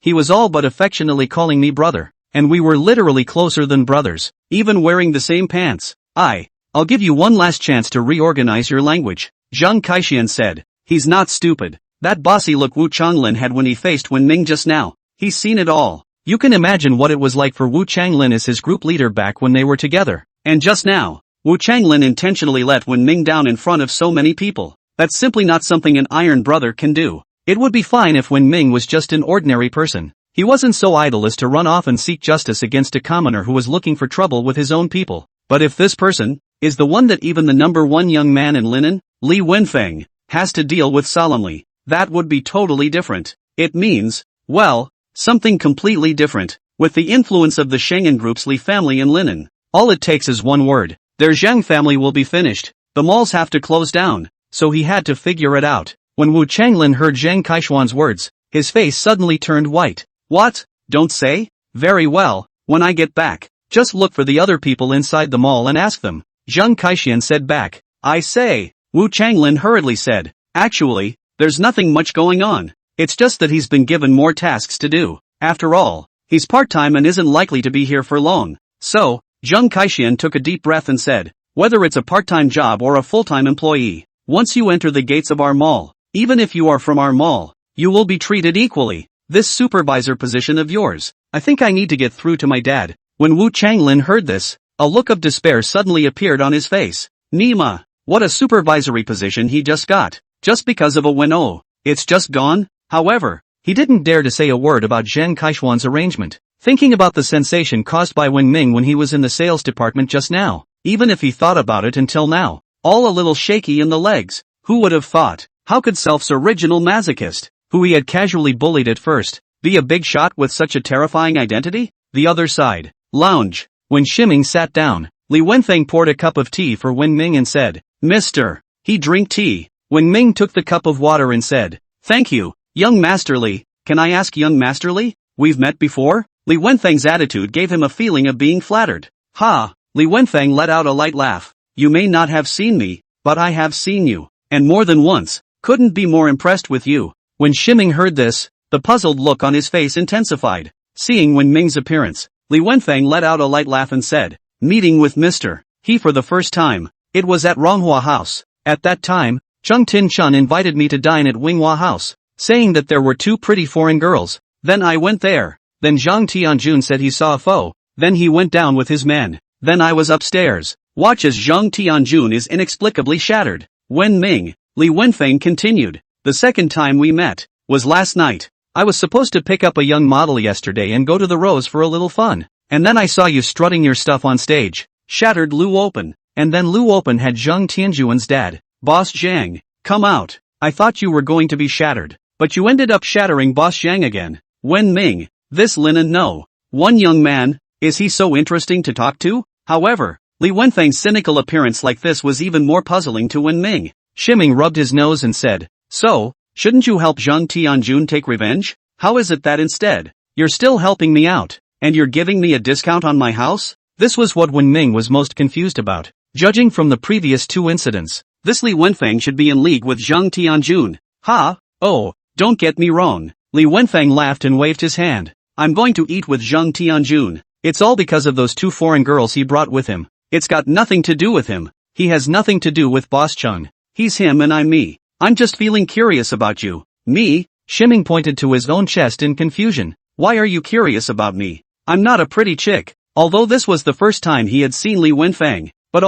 he was all but affectionately calling me brother. And we were literally closer than brothers, even wearing the same pants. I'll give you one last chance to reorganize your language, Zheng Kaishan said. He's not stupid. That bossy look Wu Changlin had when he faced Wen Ming just now. He's seen it all. You can imagine what it was like for Wu Changlin as his group leader back when they were together. And just now, Wu Changlin intentionally let Wen Ming down in front of so many people. That's simply not something an iron brother can do. It would be fine if Wen Ming was just an ordinary person. He wasn't so idle as to run off and seek justice against a commoner who was looking for trouble with his own people. But if this person is the one that even the number one young man in linen, Li Wenfeng, has to deal with solemnly, that would be totally different. It means, well, something completely different. With the influence of the Shengen Group's Li family in linen, all it takes is one word. Their Zhang family will be finished. The malls have to close down. So he had to figure it out. When Wu Changlin heard Zheng Kaishuan's words, his face suddenly turned white. What? Don't say? Very well, when I get back, just look for the other people inside the mall and ask them. Zheng Kaishan said back. I say, Wu Changlin hurriedly said. Actually, there's nothing much going on. It's just that he's been given more tasks to do. After all, he's part-time and isn't likely to be here for long. So, Zheng Kaishan took a deep breath and said, whether it's a part-time job or a full-time employee, once you enter the gates of our mall, even if you are from our mall, you will be treated equally. This supervisor position of yours, I think I need to get through to my dad. When Wu Changlin heard this, a look of despair suddenly appeared on his face. Nima, what a supervisory position he just got, just because of a Wen-O. It's just gone? However, he didn't dare to say a word about Zhang Kaishuan's arrangement, thinking about the sensation caused by Wen Ming when he was in the sales department just now. Even if he thought about it until now, all a little shaky in the legs. Who would have thought? How could Self's original masochist, who he had casually bullied at first, be a big shot with such a terrifying identity? The other side. Lounge. When Shiming sat down, Li Wenfeng poured a cup of tea for Wen Ming and said, "Mister." He drink tea. Wen Ming took the cup of water and said, "Thank you, young Master Li. Can I ask young Master Li? We've met before?" Li Wenfeng's attitude gave him a feeling of being flattered. "Ha!" Li Wenfeng let out a light laugh. "You may not have seen me, but I have seen you. And more than once. Couldn't be more impressed with you." When Shiming heard this, the puzzled look on his face intensified. Seeing Wen Ming's appearance, Li Wenfeng let out a light laugh and said, "Meeting with Mr. He for the first time. It was at Ronghua House. At that time, Zheng Tin-chun invited me to dine at Winghua House, saying that there were two pretty foreign girls. Then I went there. Then Zhang Tianjun said he saw a foe. Then he went down with his men. Then I was upstairs. Watch as Zhang Tianjun is inexplicably shattered." Wen Ming, Li Wenfeng continued. "The second time we met was last night. I was supposed to pick up a young model yesterday and go to the Rose for a little fun. And then I saw you strutting your stuff on stage." Shattered Lu Open. And then Lu Open had Zhang Tianjuan's dad, Boss Zhang, come out. I thought you were going to be shattered, but you ended up shattering Boss Zhang again. Wen Ming, this linen no. One young man, is he so interesting to talk to? However, Li Wenfeng's cynical appearance like this was even more puzzling to Wen Ming. Shiming rubbed his nose and said, "So, shouldn't you help Zhang Tianjun take revenge? How is it that instead, you're still helping me out, and you're giving me a discount on my house?" This was what Wen Ming was most confused about. Judging from the previous two incidents, this Li Wenfeng should be in league with Zhang Tianjun. Ha! Oh, don't get me wrong. Li Wenfeng laughed and waved his hand. "I'm going to eat with Zhang Tianjun. It's all because of those two foreign girls he brought with him. It's got nothing to do with him. He has nothing to do with Boss Chung. He's him and I'm me. I'm just feeling curious about you." "Me?" Shiming pointed to his own chest in confusion. "Why are you curious about me? I'm not a pretty chick." Although this was the first time he had seen Li Wenfeng, but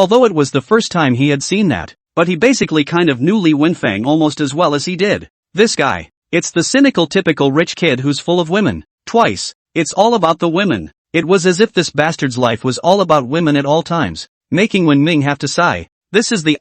he basically kind of knew Li Wenfeng almost as well as he did. This guy. It's the cynical typical rich kid who's full of women. Twice. It's all about the women. It was as if this bastard's life was all about women at all times, making Wen Ming have to sigh. This is the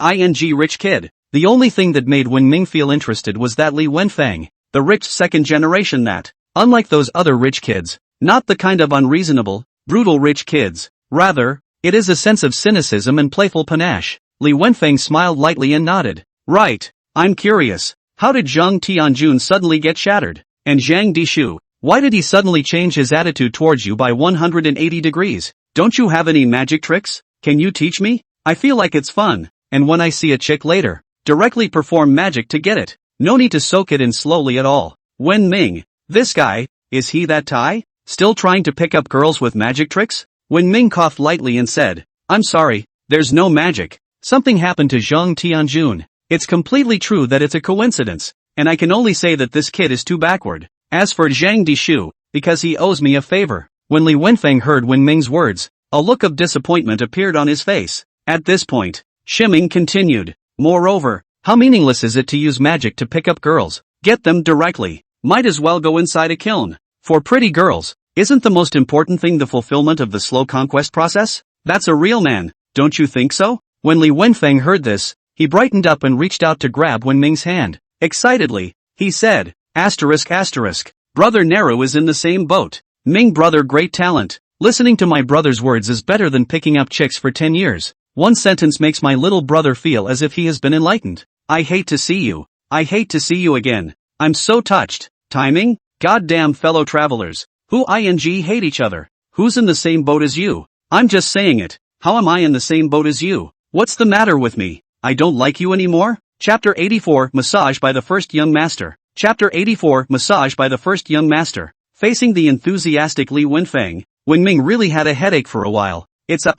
rich kid. The only thing that made Wen Ming feel interested was that Li Wenfeng, the rich second generation that, unlike those other rich kids, not the kind of unreasonable, brutal rich kids. Rather, it is a sense of cynicism and playful panache. Li Wenfeng smiled lightly and nodded. "Right. I'm curious. How did Zhang Tianjun suddenly get shattered? And Zhang Dishu, why did he suddenly change his attitude towards you by 180 degrees? Don't you have any magic tricks? Can you teach me? I feel like it's fun, and when I see a chick later, directly perform magic to get it. No need to soak it in slowly at all." Wen Ming, this guy, is he that Tai? Still trying to pick up girls with magic tricks? Wen Ming coughed lightly and said, "I'm sorry, there's no magic. Something happened to Zhang Tianjun. It's completely true that it's a coincidence, and I can only say that this kid is too backward. As for Zhang Dishu, because he owes me a favor." When Li Wenfeng heard Wen Ming's words, a look of disappointment appeared on his face. At this point, Shiming continued, "Moreover, how meaningless is it to use magic to pick up girls? Get them directly. Might as well go inside a kiln. For pretty girls, isn't the most important thing the fulfillment of the slow conquest process? That's a real man, don't you think so?" When Li Wenfeng heard this, he brightened up and reached out to grab Wen Ming's hand. Excitedly, he said, ***, brother Neru is in the same boat. Ming brother great talent. Listening to my brother's words is better than picking up chicks for 10 years. One sentence makes my little brother feel as if he has been enlightened. I hate to see you. I hate to see you again. I'm so touched. Timing? Goddamn fellow travelers. Who hate each other? Who's in the same boat as you? I'm just saying it. How am I in the same boat as you? What's the matter with me? I don't like you anymore?" Chapter 84 Massage by the First Young Master. Chapter 84 Massage by the First Young Master. Facing the enthusiastic Li Wenfeng, Wen Ming really had a headache for a while. It's a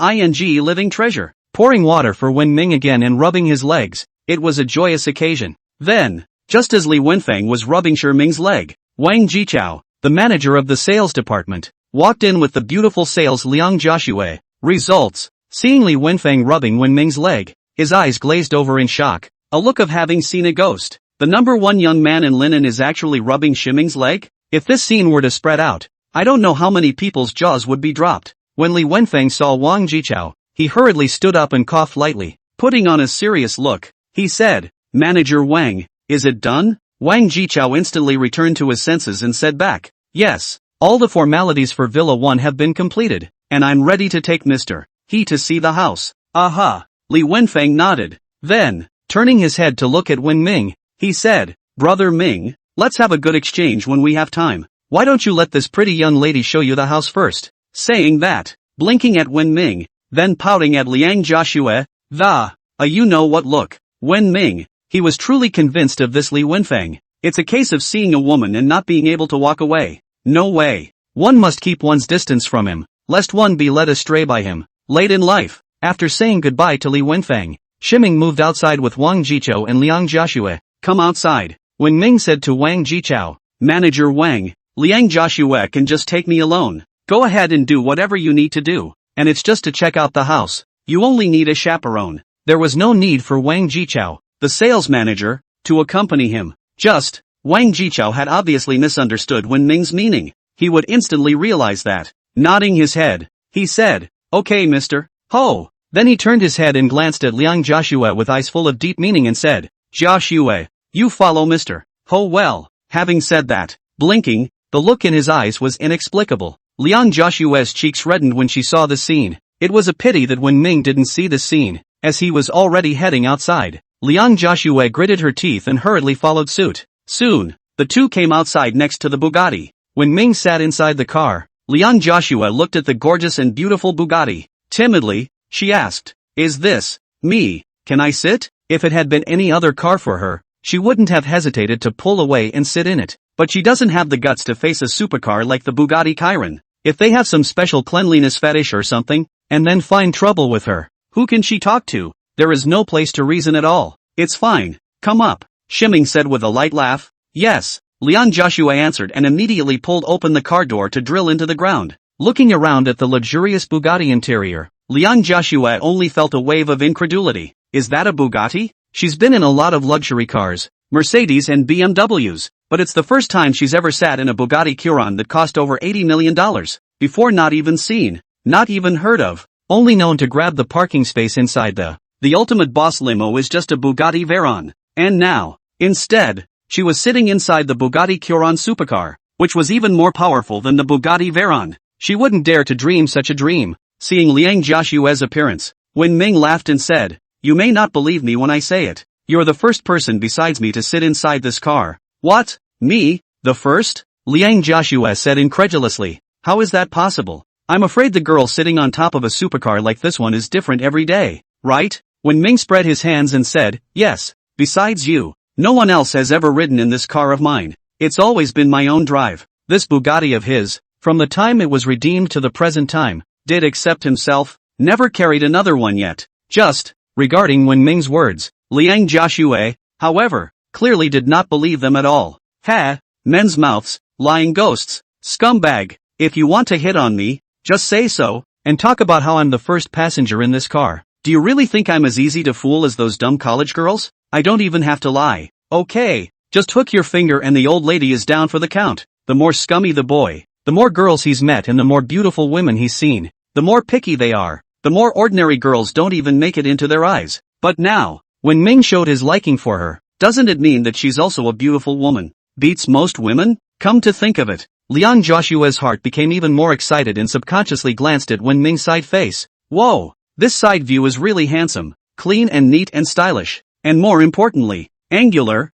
living treasure. Pouring water for Wen Ming again and rubbing his legs, it was a joyous occasion. Then, just as Li Wenfeng was rubbing Shi Ming's leg, Wang Jichao, the manager of the sales department, walked in with the beautiful sales Liang Joshua. Results. Seeing Li Wenfeng rubbing Wen Ming's leg, his eyes glazed over in shock, a look of having seen a ghost. The number one young man in linen is actually rubbing Shiming's leg? If this scene were to spread out, I don't know how many people's jaws would be dropped. When Li Wenfeng saw Wang Jichao, he hurriedly stood up and coughed lightly. Putting on a serious look, he said, "Manager Wang, is it done?" Wang Jichao instantly returned to his senses and said back, "Yes, all the formalities for Villa 1 have been completed, and I'm ready to take Mr. He to see the house." "Aha." Li Wenfeng nodded. Then, turning his head to look at Wen Ming, he said, "Brother Ming, let's have a good exchange when we have time. Why don't you let this pretty young lady show you the house first?" Saying that, blinking at Wen Ming, then pouting at Liang Joshua, you know what look. Wen Ming, he was truly convinced of this Li Wenfeng. It's a case of seeing a woman and not being able to walk away. No way. One must keep one's distance from him, lest one be led astray by him. Late in life, after saying goodbye to Li Wenfeng, Shiming moved outside with Wang Jichao and Liang Joshua. "Come outside." Wen Ming said to Wang Jichao, "Manager Wang, Liang Joshua can just take me alone. Go ahead and do whatever you need to do, and it's just to check out the house. You only need a chaperone." There was no need for Wang Jichao, the sales manager, to accompany him. Wang Jichao had obviously misunderstood Wen Ming's meaning. He would instantly realize that. Nodding his head, he said, "Okay, Mr. Ho." Then he turned his head and glanced at Liang Joshua with eyes full of deep meaning and said, "Joshua, you follow Mr. Ho well." Having said that, blinking, the look in his eyes was inexplicable. Liang Joshua's cheeks reddened when she saw the scene. It was a pity that Wen Ming didn't see the scene, as he was already heading outside. Liang Joshua gritted her teeth and hurriedly followed suit. Soon, the two came outside next to the Bugatti. When Ming sat inside the car, Liang Joshua looked at the gorgeous and beautiful Bugatti. Timidly, she asked, "Is this me? Can I sit?" If it had been any other car for her, she wouldn't have hesitated to pull away and sit in it. But she doesn't have the guts to face a supercar like the Bugatti Chiron. If they have some special cleanliness fetish or something, and then find trouble with her, who can she talk to? There is no place to reason at all. "It's fine. Come up," Shiming said with a light laugh. "Yes," Liang Joshua answered and immediately pulled open the car door to drill into the ground. Looking around at the luxurious Bugatti interior, Liang Joshua only felt a wave of incredulity. Is that a Bugatti? She's been in a lot of luxury cars, Mercedes and BMWs, but it's the first time she's ever sat in a Bugatti Chiron that cost over $80 million. Before, not even seen, not even heard of, only known to grab the parking space inside the ultimate boss limo is just a Bugatti Veyron. And now, instead, she was sitting inside the Bugatti Chiron supercar, which was even more powerful than the Bugatti Veyron. She wouldn't dare to dream such a dream. Seeing Liang Joshua's appearance, Wen Ming laughed and said, "You may not believe me when I say it. You're the first person besides me to sit inside this car." "What? Me? The first?" Liang Joshua said incredulously. "How is that possible? I'm afraid the girl sitting on top of a supercar like this one is different every day, right?" Wen Ming spread his hands and said, "Yes, besides you, no one else has ever ridden in this car of mine. It's always been my own drive. This Bugatti of his, from the time it was redeemed to the present time, did except himself, never carried another one yet." Regarding Wen Ming's words, Liang Joshua, however, clearly did not believe them at all. Men's mouths, lying ghosts, scumbag. If you want to hit on me, just say so, and talk about how I'm the first passenger in this car. Do you really think I'm as easy to fool as those dumb college girls? I don't even have to lie. Okay, just hook your finger and the old lady is down for the count. The more scummy the boy, the more girls he's met and the more beautiful women he's seen, the more picky they are. The more ordinary girls don't even make it into their eyes. But now, when Ming showed his liking for her, doesn't it mean that she's also a beautiful woman? Beats most women? Come to think of it, Liang Joshua's heart became even more excited and subconsciously glanced at Wen Ming's side face. Whoa, this side view is really handsome, clean and neat and stylish, and more importantly, angular,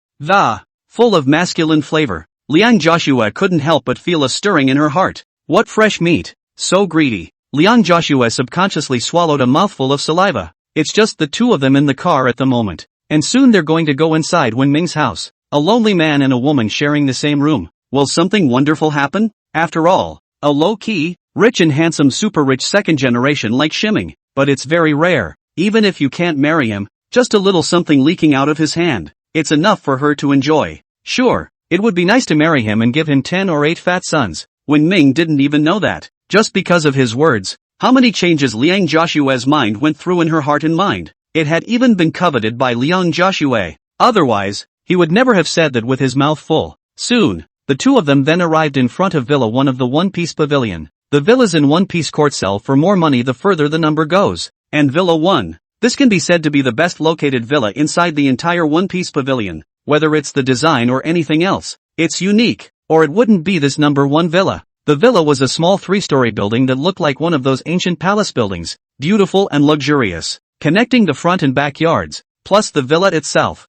full of masculine flavor. Liang Joshua couldn't help but feel a stirring in her heart. What fresh meat, so greedy. Liang Joshua subconsciously swallowed a mouthful of saliva. It's just the two of them in the car at the moment, and soon they're going to go inside Wen Ming's house. A lonely man and a woman sharing the same room. Will something wonderful happen? After all, a low-key, rich and handsome super rich second generation like Shiming, but it's very rare. Even if you can't marry him, just a little something leaking out of his hand, it's enough for her to enjoy. Sure, it would be nice to marry him and give him 10 or 8 fat sons. Wen Ming didn't even know that. Just because of his words, how many changes Liang Joshua's mind went through in her heart and mind. It had even been coveted by Liang Joshua. Otherwise, He would never have said that with his mouth full. Soon, the two of them then arrived in front of Villa 1 of the One Piece Pavilion. The villas in One Piece court sell for more money the further the number goes. And Villa 1. This can be said to be the best located villa inside the entire One Piece Pavilion. Whether it's the design or anything else, it's unique, or it wouldn't be this number 1 villa. The villa was a small 3-story building that looked like one of those ancient palace buildings, beautiful and luxurious, connecting the front and back yards, plus the villa itself.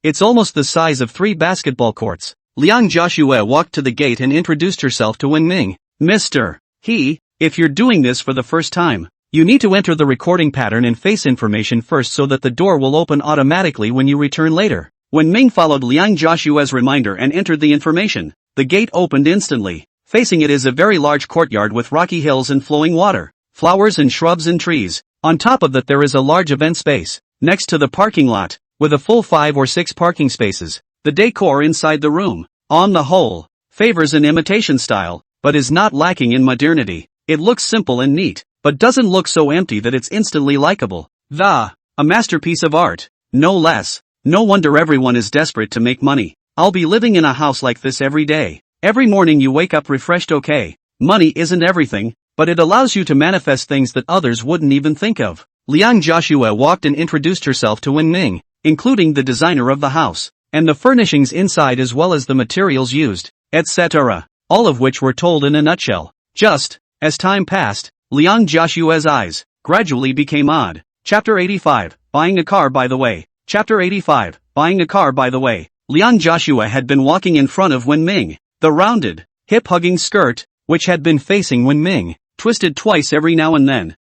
It's almost the size of 3 basketball courts. Liang Joshua walked to the gate and introduced herself to Wenming. Mr. He, if you're doing this for the first time, you need to enter the recording pattern and face information first so that the door will open automatically when you return later. Wenming followed Liang Joshua's reminder and entered the information. The gate opened instantly. Facing it is a very large courtyard with rocky hills and flowing water, flowers and shrubs and trees. On top of that there is a large event space, next to the parking lot, with a full 5 or 6 parking spaces. The decor inside the room, on the whole, favors an imitation style, but is not lacking in modernity. It looks simple and neat, but doesn't look so empty that it's instantly likable. A masterpiece of art, no less. No wonder everyone is desperate to make money. I'll be living in a house like this every day. Every morning you wake up refreshed. Okay, money isn't everything, but it allows you to manifest things that others wouldn't even think of. Liang Joshua walked and introduced herself to Wenming, including the designer of the house, and the furnishings inside as well as the materials used, etc. All of which were told in a nutshell. Just, as time passed, Liang Joshua's eyes gradually became odd. Chapter 85, Buying a Car by the Way. Chapter 85, Buying a Car by the Way. Liang Joshua had been walking in front of Wenming. The rounded, hip-hugging skirt, which had been facing Wenming, twisted twice every now and then.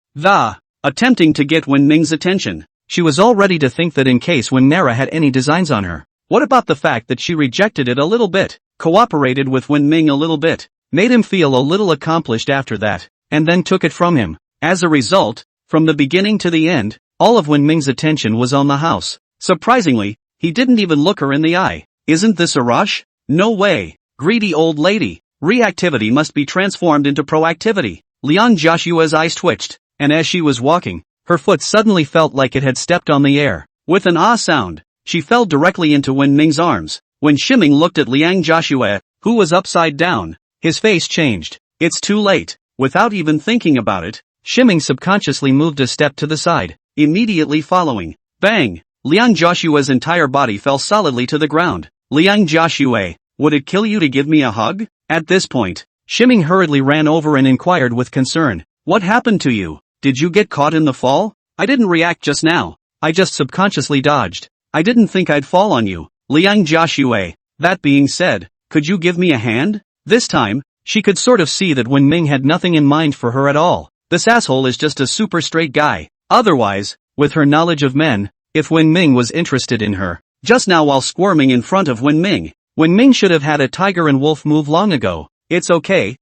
Attempting to get Wenming's attention. She was all ready to think that in case Wenmera had any designs on her. What about the fact that she rejected it a little bit, cooperated with Wenming a little bit, made him feel a little accomplished after that, and then took it from him? As a result, from the beginning to the end, all of Wenming's attention was on the house. Surprisingly, he didn't even look her in the eye. Isn't this a rush? No way. Greedy old lady. Reactivity must be transformed into proactivity. Liang Joshua's eyes twitched, and as she was walking, her foot suddenly felt like it had stepped on the air. With an ah sound, she fell directly into Wenming's arms. When Shiming looked at Liang Joshua, who was upside down, his face changed. It's too late. Without even thinking about it, Shiming subconsciously moved a step to the side, immediately following. Bang! Liang Joshua's entire body fell solidly to the ground. Liang Joshua, would it kill you to give me a hug? At this point, Shiming hurriedly ran over and inquired with concern. What happened to you? Did you get caught in the fall? I didn't react just now. I just subconsciously dodged. I didn't think I'd fall on you. Liang Joshua. That being said, could you give me a hand? This time, she could sort of see that Wenming had nothing in mind for her at all. This asshole is just a super straight guy. Otherwise, with her knowledge of men, if Wenming was interested in her, just now while squirming in front of Wenming should have had a tiger and wolf move long ago. It's okay.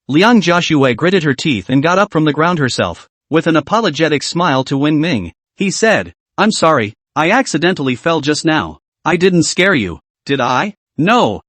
Liang Joshua gritted her teeth and got up from the ground herself. With an apologetic smile to Wenming, he said, I'm sorry, I accidentally fell just now. I didn't scare you, did I? No.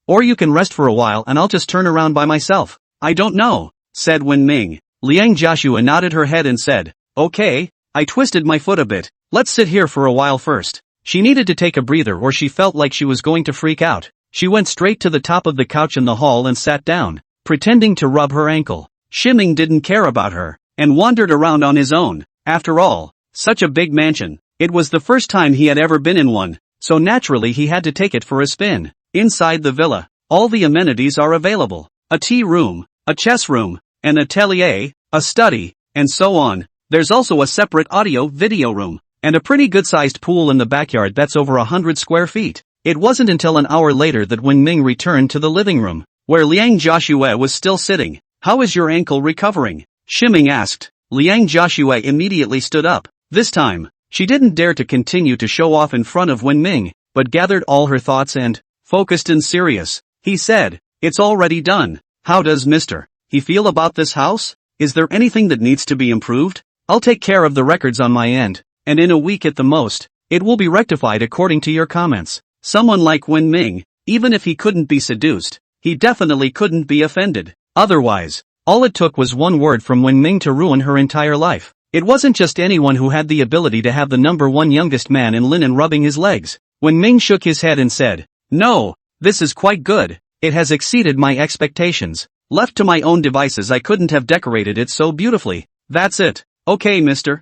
Or you can rest for a while and I'll just turn around by myself. I don't know, said Wenming. Liang Joshua nodded her head and said, okay, I twisted my foot a bit. Let's sit here for a while first. She needed to take a breather or she felt like she was going to freak out. She went straight to the top of the couch in the hall and sat down, pretending to rub her ankle. Shiming didn't care about her, and wandered around on his own. After all, such a big mansion. It was the first time he had ever been in one, so naturally he had to take it for a spin. Inside the villa, all the amenities are available. A tea room, a chess room, an atelier, a study, and so on. There's also a separate audio-video room, and a pretty good-sized pool in the backyard that's over 100 square feet. It wasn't until an hour later that Wenming returned to the living room, where Liang Joshua was still sitting. How is your ankle recovering? Shiming asked. Liang Joshua immediately stood up. This time, she didn't dare to continue to show off in front of Wenming, but gathered all her thoughts and, focused and serious, he said, it's already done. How does Mr. He feel about this house? Is there anything that needs to be improved? I'll take care of the records on my end, and in a week at the most, it will be rectified according to your comments. Someone like Wenming, even if he couldn't be seduced, he definitely couldn't be offended. Otherwise, all it took was one word from Wenming to ruin her entire life. It wasn't just anyone who had the ability to have the number one youngest man in linen rubbing his legs. When Ming shook his head and said, "No, this is quite good. It has exceeded my expectations. Left to my own devices I couldn't have decorated it so beautifully. That's it. Okay, mister.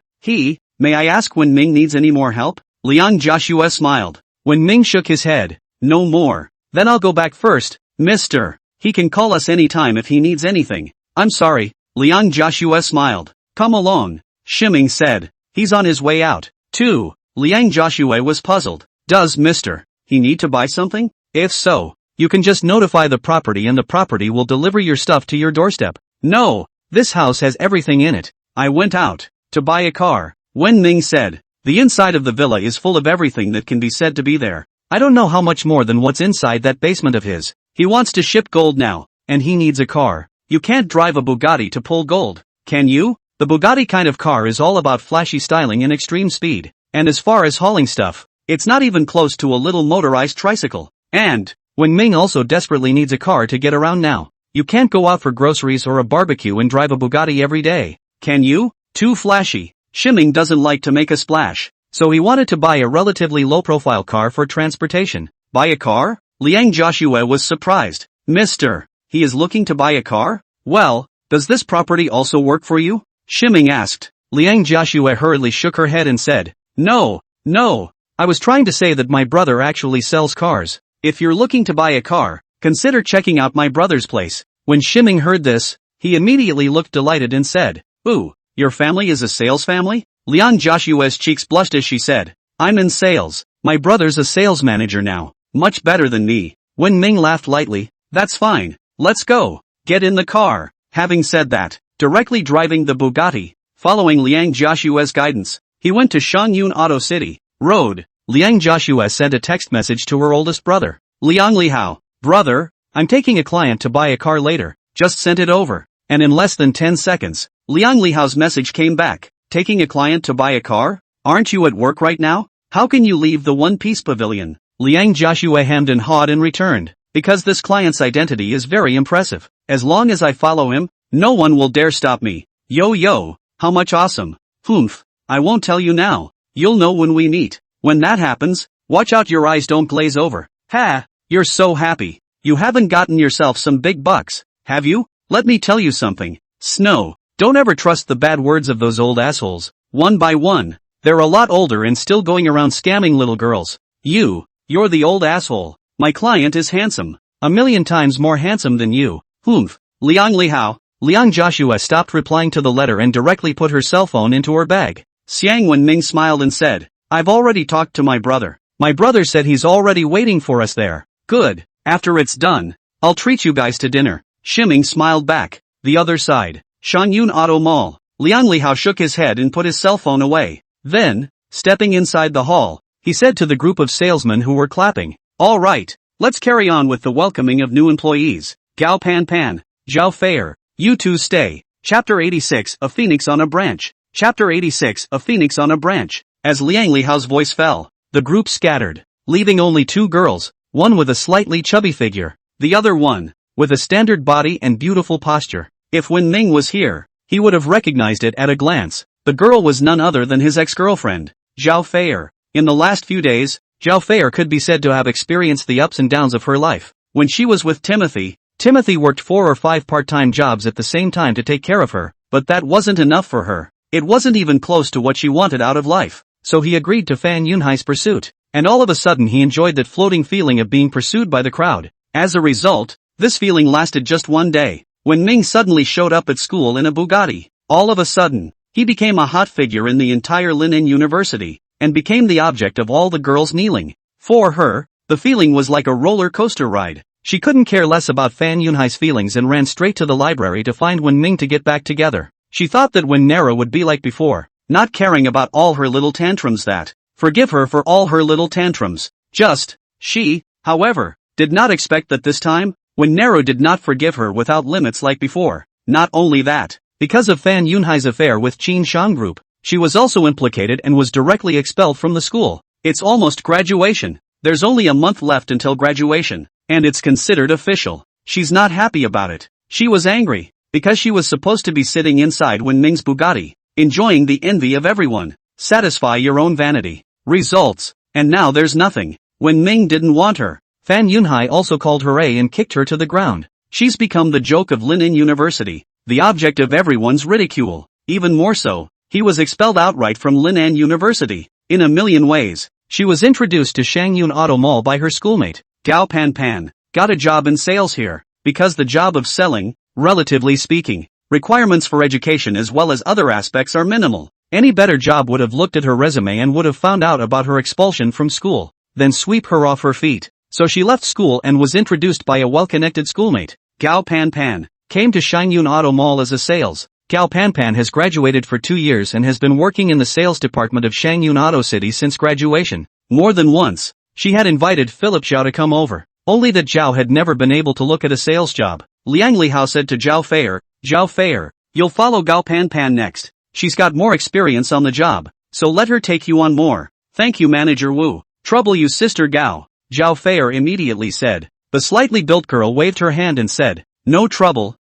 May I ask when Ming needs any more help?" Liang Joshua smiled. When Ming shook his head, "No more. Then I'll go back first, mister. He can call us anytime if he needs anything." "I'm sorry," Liang Joshua smiled. "Come along," Shiming said. "He's on his way out, too." Liang Joshua was puzzled. "Does Mr. he need to buy something? If so, you can just notify the property and the property will deliver your stuff to your doorstep." "No, this house has everything in it. I went out to buy a car," Wen Ming said. "The inside of the villa is full of everything that can be said to be there. I don't know how much more than what's inside that basement of his. He wants to ship gold now, and he needs a car. You can't drive a Bugatti to pull gold, can you? The Bugatti kind of car is all about flashy styling and extreme speed, and as far as hauling stuff, it's not even close to a little motorized tricycle. And, Wen Ming also desperately needs a car to get around now. You can't go out for groceries or a barbecue and drive a Bugatti every day, can you? Too flashy." Shiming doesn't like to make a splash, so he wanted to buy a relatively low-profile car for transportation. "Buy a car?" Liang Joshua was surprised. "Mister, he is looking to buy a car? Well, does this property also work for you?" Shiming asked. Liang Joshua hurriedly shook her head and said, No, I was trying to say that my brother actually sells cars. If you're looking to buy a car, consider checking out my brother's place." When Shiming heard this, he immediately looked delighted and said, "Ooh, your family is a sales family?" Liang Joshua's cheeks blushed as she said, "I'm in sales. My brother's a sales manager now. Much better than me." Wen Ming laughed lightly. "That's fine. Let's go. Get in the car." Having said that, directly driving the Bugatti, following Liang Joshua's guidance, he went to Shangyun Auto City Road. Liang Joshua sent a text message to her oldest brother. "Liang Lihao, brother, I'm taking a client to buy a car later. Just sent it over." And in less than 10 seconds, Liang Lihao's message came back. "Taking a client to buy a car? Aren't you at work right now? How can you leave the One-Piece Pavilion?" Liang Joshua hemmed and hawed and returned, "Because this client's identity is very impressive. As long as I follow him, no one will dare stop me. Yo, how much awesome. Humph, I won't tell you now. You'll know when we meet. When that happens, watch out your eyes don't glaze over. Ha, you're so happy. You haven't gotten yourself some big bucks, have you? Let me tell you something. Snow, don't ever trust the bad words of those old assholes. One by one, they're a lot older and still going around scamming little girls. You're the old asshole. My client is handsome. 1,000,000 times more handsome than you. Humph. Liang Lihao." Liang Joshua stopped replying to the letter and directly put her cell phone into her bag. Xiang Wenming smiled and said, "I've already talked to my brother. My brother said he's already waiting for us there." "Good. After it's done, I'll treat you guys to dinner." Shiming smiled back. The other side, Shangyun Auto Mall. Liang Lihao shook his head and put his cell phone away. Then, stepping inside the hall, he said to the group of salesmen who were clapping, "All right, let's carry on with the welcoming of new employees. Gao Pan, Zhao Feier, you two stay." Chapter 86, A Phoenix on a Branch. Chapter 86, A Phoenix on a Branch. As Liang Lihao's voice fell, the group scattered, leaving only two girls, one with a slightly chubby figure, the other one with a standard body and beautiful posture. If Wen Ming was here, he would have recognized it at a glance. The girl was none other than his ex-girlfriend, Zhao Feier. In the last few days, Zhao Feier could be said to have experienced the ups and downs of her life. When she was with Timothy worked 4 or 5 part-time jobs at the same time to take care of her, but that wasn't enough for her. It wasn't even close to what she wanted out of life. So he agreed to Fan Yunhai's pursuit, and all of a sudden he enjoyed that floating feeling of being pursued by the crowd. As a result, this feeling lasted just one day, when Ming suddenly showed up at school in a Bugatti. All of a sudden, he became a hot figure in the entire Linen University, and became the object of all the girls kneeling. For her, the feeling was like a roller coaster ride. She couldn't care less about Fan Yunhai's feelings and ran straight to the library to find Wen Ming to get back together. She thought that Wen Nara would be like before, not caring about all her little tantrums, that forgive her for all her little tantrums. She, however, did not expect that this time, Wen Nara did not forgive her without limits like before. Not only that, because of Fan Yunhai's affair with Qin Shang Group, she was also implicated and was directly expelled from the school. It's almost graduation. There's only a month left until graduation, and it's considered official. She's not happy about it. She was angry, because she was supposed to be sitting inside Wen Ming's Bugatti. enjoying the envy of everyone. Satisfy your own vanity. Results. And now there's nothing. When Ming didn't want her, Fan Yunhai also called hooray and kicked her to the ground. She's become the joke of Linen University, the object of everyone's ridicule. Even more so, he was expelled outright from Linen University. In a million ways, she was introduced to Shangyun Auto Mall by her schoolmate, Gao Pan Pan. Got a job in sales here, because the job of selling, relatively speaking, requirements for education as well as other aspects are minimal. Any better job would have looked at her resume and would have found out about her expulsion from school, then sweep her off her feet. So she left school and was introduced by a well-connected schoolmate. Gao Pan Pan came to Shangyun Auto Mall as a sales. Gao Pan Pan has graduated for 2 years and has been working in the sales department of Shangyun Auto City since graduation. More than once, she had invited Philip Zhao to come over, only that Zhao had never been able to look at a sales job. Liang Lihao said to Zhao Feier, you'll follow Gao Pan Pan next. She's got more experience on the job, so let her take you on more. Thank you, Manager Wu. Trouble you, Sister Gao, Zhao Feier immediately said. The slightly built girl waved her hand and said, no trouble,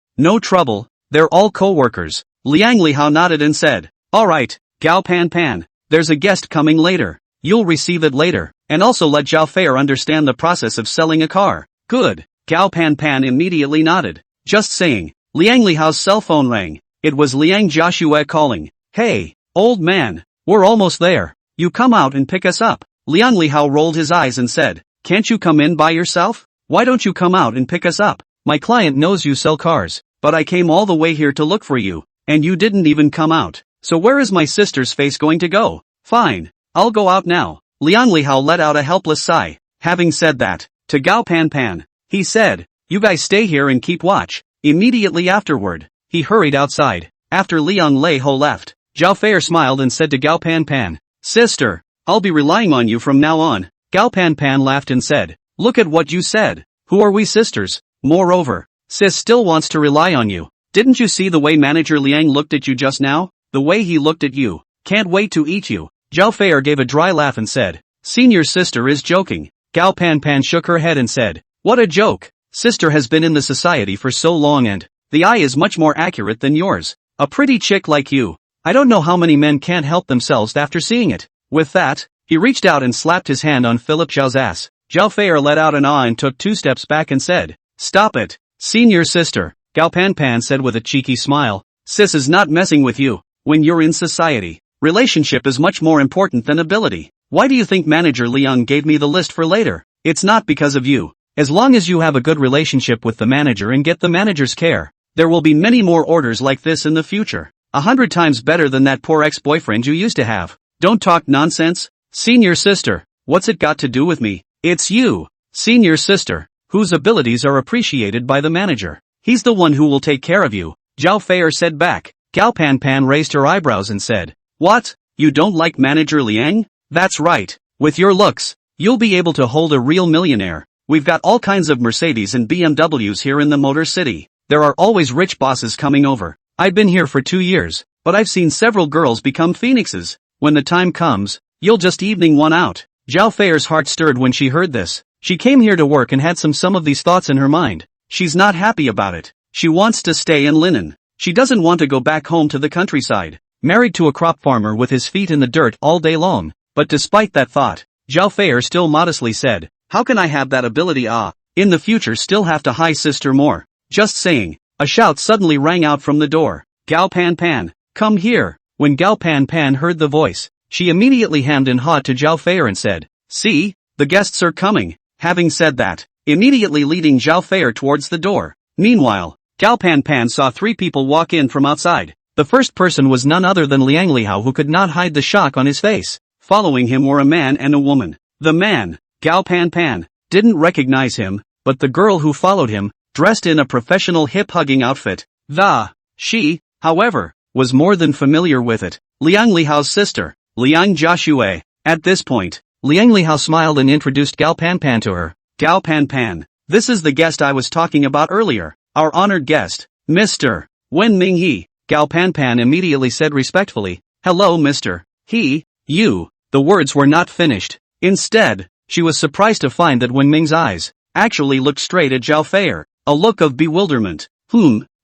they're all co-workers. Liang Lihao nodded and said, alright, Gao Pan Pan, there's a guest coming later. You'll receive it later, and also let Zhao Feier understand the process of selling a car. Good. Gao Pan Pan immediately nodded. Just saying. Liang Lihao's cell phone rang. It was Liang Joshua calling. Hey, old man, we're almost there. You come out and pick us up. Liang Lihao rolled his eyes and said, can't you come in by yourself? Why don't you come out and pick us up? My client knows you sell cars, but I came all the way here to look for you, and you didn't even come out. So where is my sister's face going to go? Fine, I'll go out now. Liang Lihao let out a helpless sigh. Having said that, to Gao Pan Pan, he said, you guys stay here and keep watch. Immediately afterward, he hurried outside. After Liang Lihao left, Zhao Feier smiled and said to Gao Pan Pan, sister, I'll be relying on you from now on. Gao Pan Pan laughed and said, look at what you said. Who are we sisters? Moreover, sis still wants to rely on you. Didn't you see the way Manager Liang looked at you just now? The way he looked at you. Can't wait to eat you. Zhao Feier gave a dry laugh and said, senior sister is joking. Gao Pan Pan shook her head and said, what a joke. Sister has been in the society for so long and the eye is much more accurate than yours. A pretty chick like you. I don't know how many men can't help themselves after seeing it. With that, he reached out and slapped his hand on Philip Zhao's ass. Zhao Feier let out an ah and took 2 steps back and said, stop it, senior sister. Gao Pan Pan said with a cheeky smile, sis is not messing with you. When you're in society, relationship is much more important than ability. Why do you think Manager Liang gave me the list for later? It's not because of you. As long as you have a good relationship with the manager and get the manager's care, there will be many more orders like this in the future. 100 times better than that poor ex-boyfriend you used to have. Don't talk nonsense. Senior sister, what's it got to do with me? It's you, senior sister, whose abilities are appreciated by the manager. He's the one who will take care of you. Zhao Feier said back. Gao Pan Pan raised her eyebrows and said, what? You don't like Manager Liang? That's right. With your looks, you'll be able to hold a real millionaire. We've got all kinds of Mercedes and BMWs here in the Motor City. There are always rich bosses coming over. I've been here for 2 years, but I've seen several girls become phoenixes. When the time comes, you'll just evening one out. Zhao Feier's heart stirred when she heard this. She came here to work and had some of these thoughts in her mind. She's not happy about it. She wants to stay in Linen. She doesn't want to go back home to the countryside, married to a crop farmer with his feet in the dirt all day long. But despite that thought, Zhao Feier still modestly said, how can I have that ability in the future still have to hi sister more? Just saying. A shout suddenly rang out from the door. Gao Pan Pan, come here. When Gao Pan Pan heard the voice, she immediately hemmed and hawed to Zhao Feier and said, see, the guests are coming. Having said that, immediately leading Zhao Feier towards the door. Meanwhile, Gao Pan Pan saw 3 people walk in from outside. The first person was none other than Liang Lihao, who could not hide the shock on his face. Following him were a man and a woman. The man, Gao Pan Pan, didn't recognize him, but the girl who followed him, dressed in a professional hip-hugging outfit. She, however, was more than familiar with it. Liang Lihao's sister, Liang Joshua. At this point, Liang Lihao smiled and introduced Gao Pan Pan to her. Gao Pan Pan, this is the guest I was talking about earlier. Our honored guest, Mr. Wen Minghe. Gao Pan Pan immediately said respectfully, hello Mr. You. The words were not finished. Instead, she was surprised to find that Wen Ming's eyes actually looked straight at Zhao Feier. A look of bewilderment.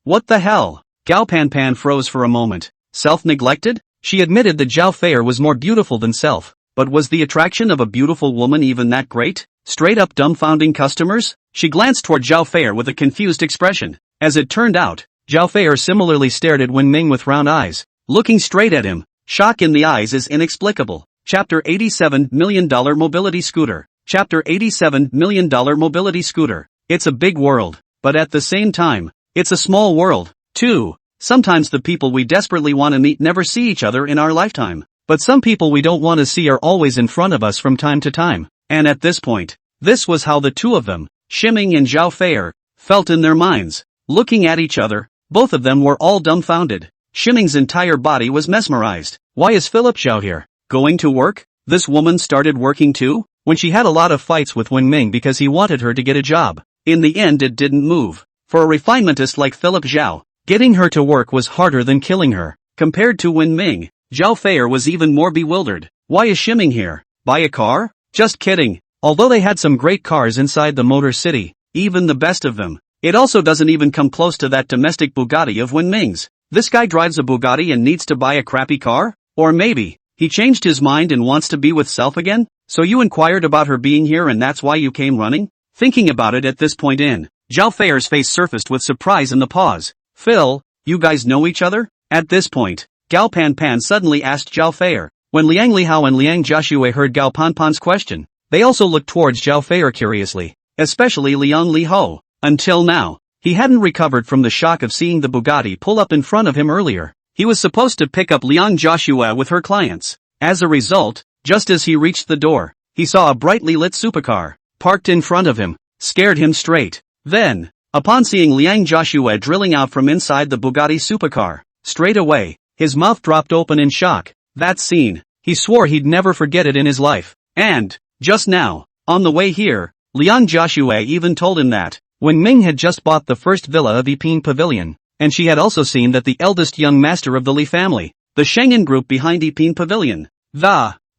What the hell? Gao Pan Pan froze for a moment. Self-neglected? She admitted that Zhao Fei was more beautiful than self, but was the attraction of a beautiful woman even that great? Straight-up dumbfounding customers? She glanced toward Zhao Fei with a confused expression. As it turned out, Zhao Fei similarly stared at Wen Ming with round eyes, looking straight at him. Shock in the eyes is inexplicable. Chapter $87 Million Mobility Scooter. Chapter $87 Million Mobility Scooter. It's a big world, but at the same time, it's a small world, too. Sometimes the people we desperately want to meet never see each other in our lifetime, but some people we don't want to see are always in front of us from time to time. And at this point, this was how the two of them, Shiming and Zhao Fei, felt in their minds. Looking at each other, both of them were all dumbfounded. Shiming's entire body was mesmerized. Why is Philip Zhao here? Going to work? This woman started working too? When she had a lot of fights with Wen Ming because he wanted her to get a job. In the end it didn't move. For a refinementist like Philip Zhao, getting her to work was harder than killing her. Compared to Wen Ming, Zhao Fei was even more bewildered. Why is Shiming here? Buy a car? Just kidding. Although they had some great cars inside the Motor City, even the best of them, it also doesn't even come close to that domestic Bugatti of Wen Ming's. This guy drives a Bugatti and needs to buy a crappy car? Or maybe, he changed his mind and wants to be with self again? So you inquired about her being here and that's why you came running? Thinking about it at this point in, Zhao Fei's face surfaced with surprise in the pause. Phil, you guys know each other? At this point, Gao Pan Pan suddenly asked Zhao Fei. When Liang Lihao and Liang Joshua heard Gao Pan Pan's question, they also looked towards Zhao Fei curiously, especially Liang Lihao. Until now, he hadn't recovered from the shock of seeing the Bugatti pull up in front of him earlier. He was supposed to pick up Liang Joshua with her clients. As a result, just as he reached the door, he saw a brightly lit supercar, parked in front of him, scared him straight. Then, upon seeing Liang Joshua drilling out from inside the Bugatti supercar, straight away, his mouth dropped open in shock. That scene, he swore he'd never forget it in his life. And, just now, on the way here, Liang Joshua even told him that, Wen Ming had just bought the first villa of Yiping Pavilion, and she had also seen that the eldest young master of the Li family, the Shengen group behind Yiping Pavilion,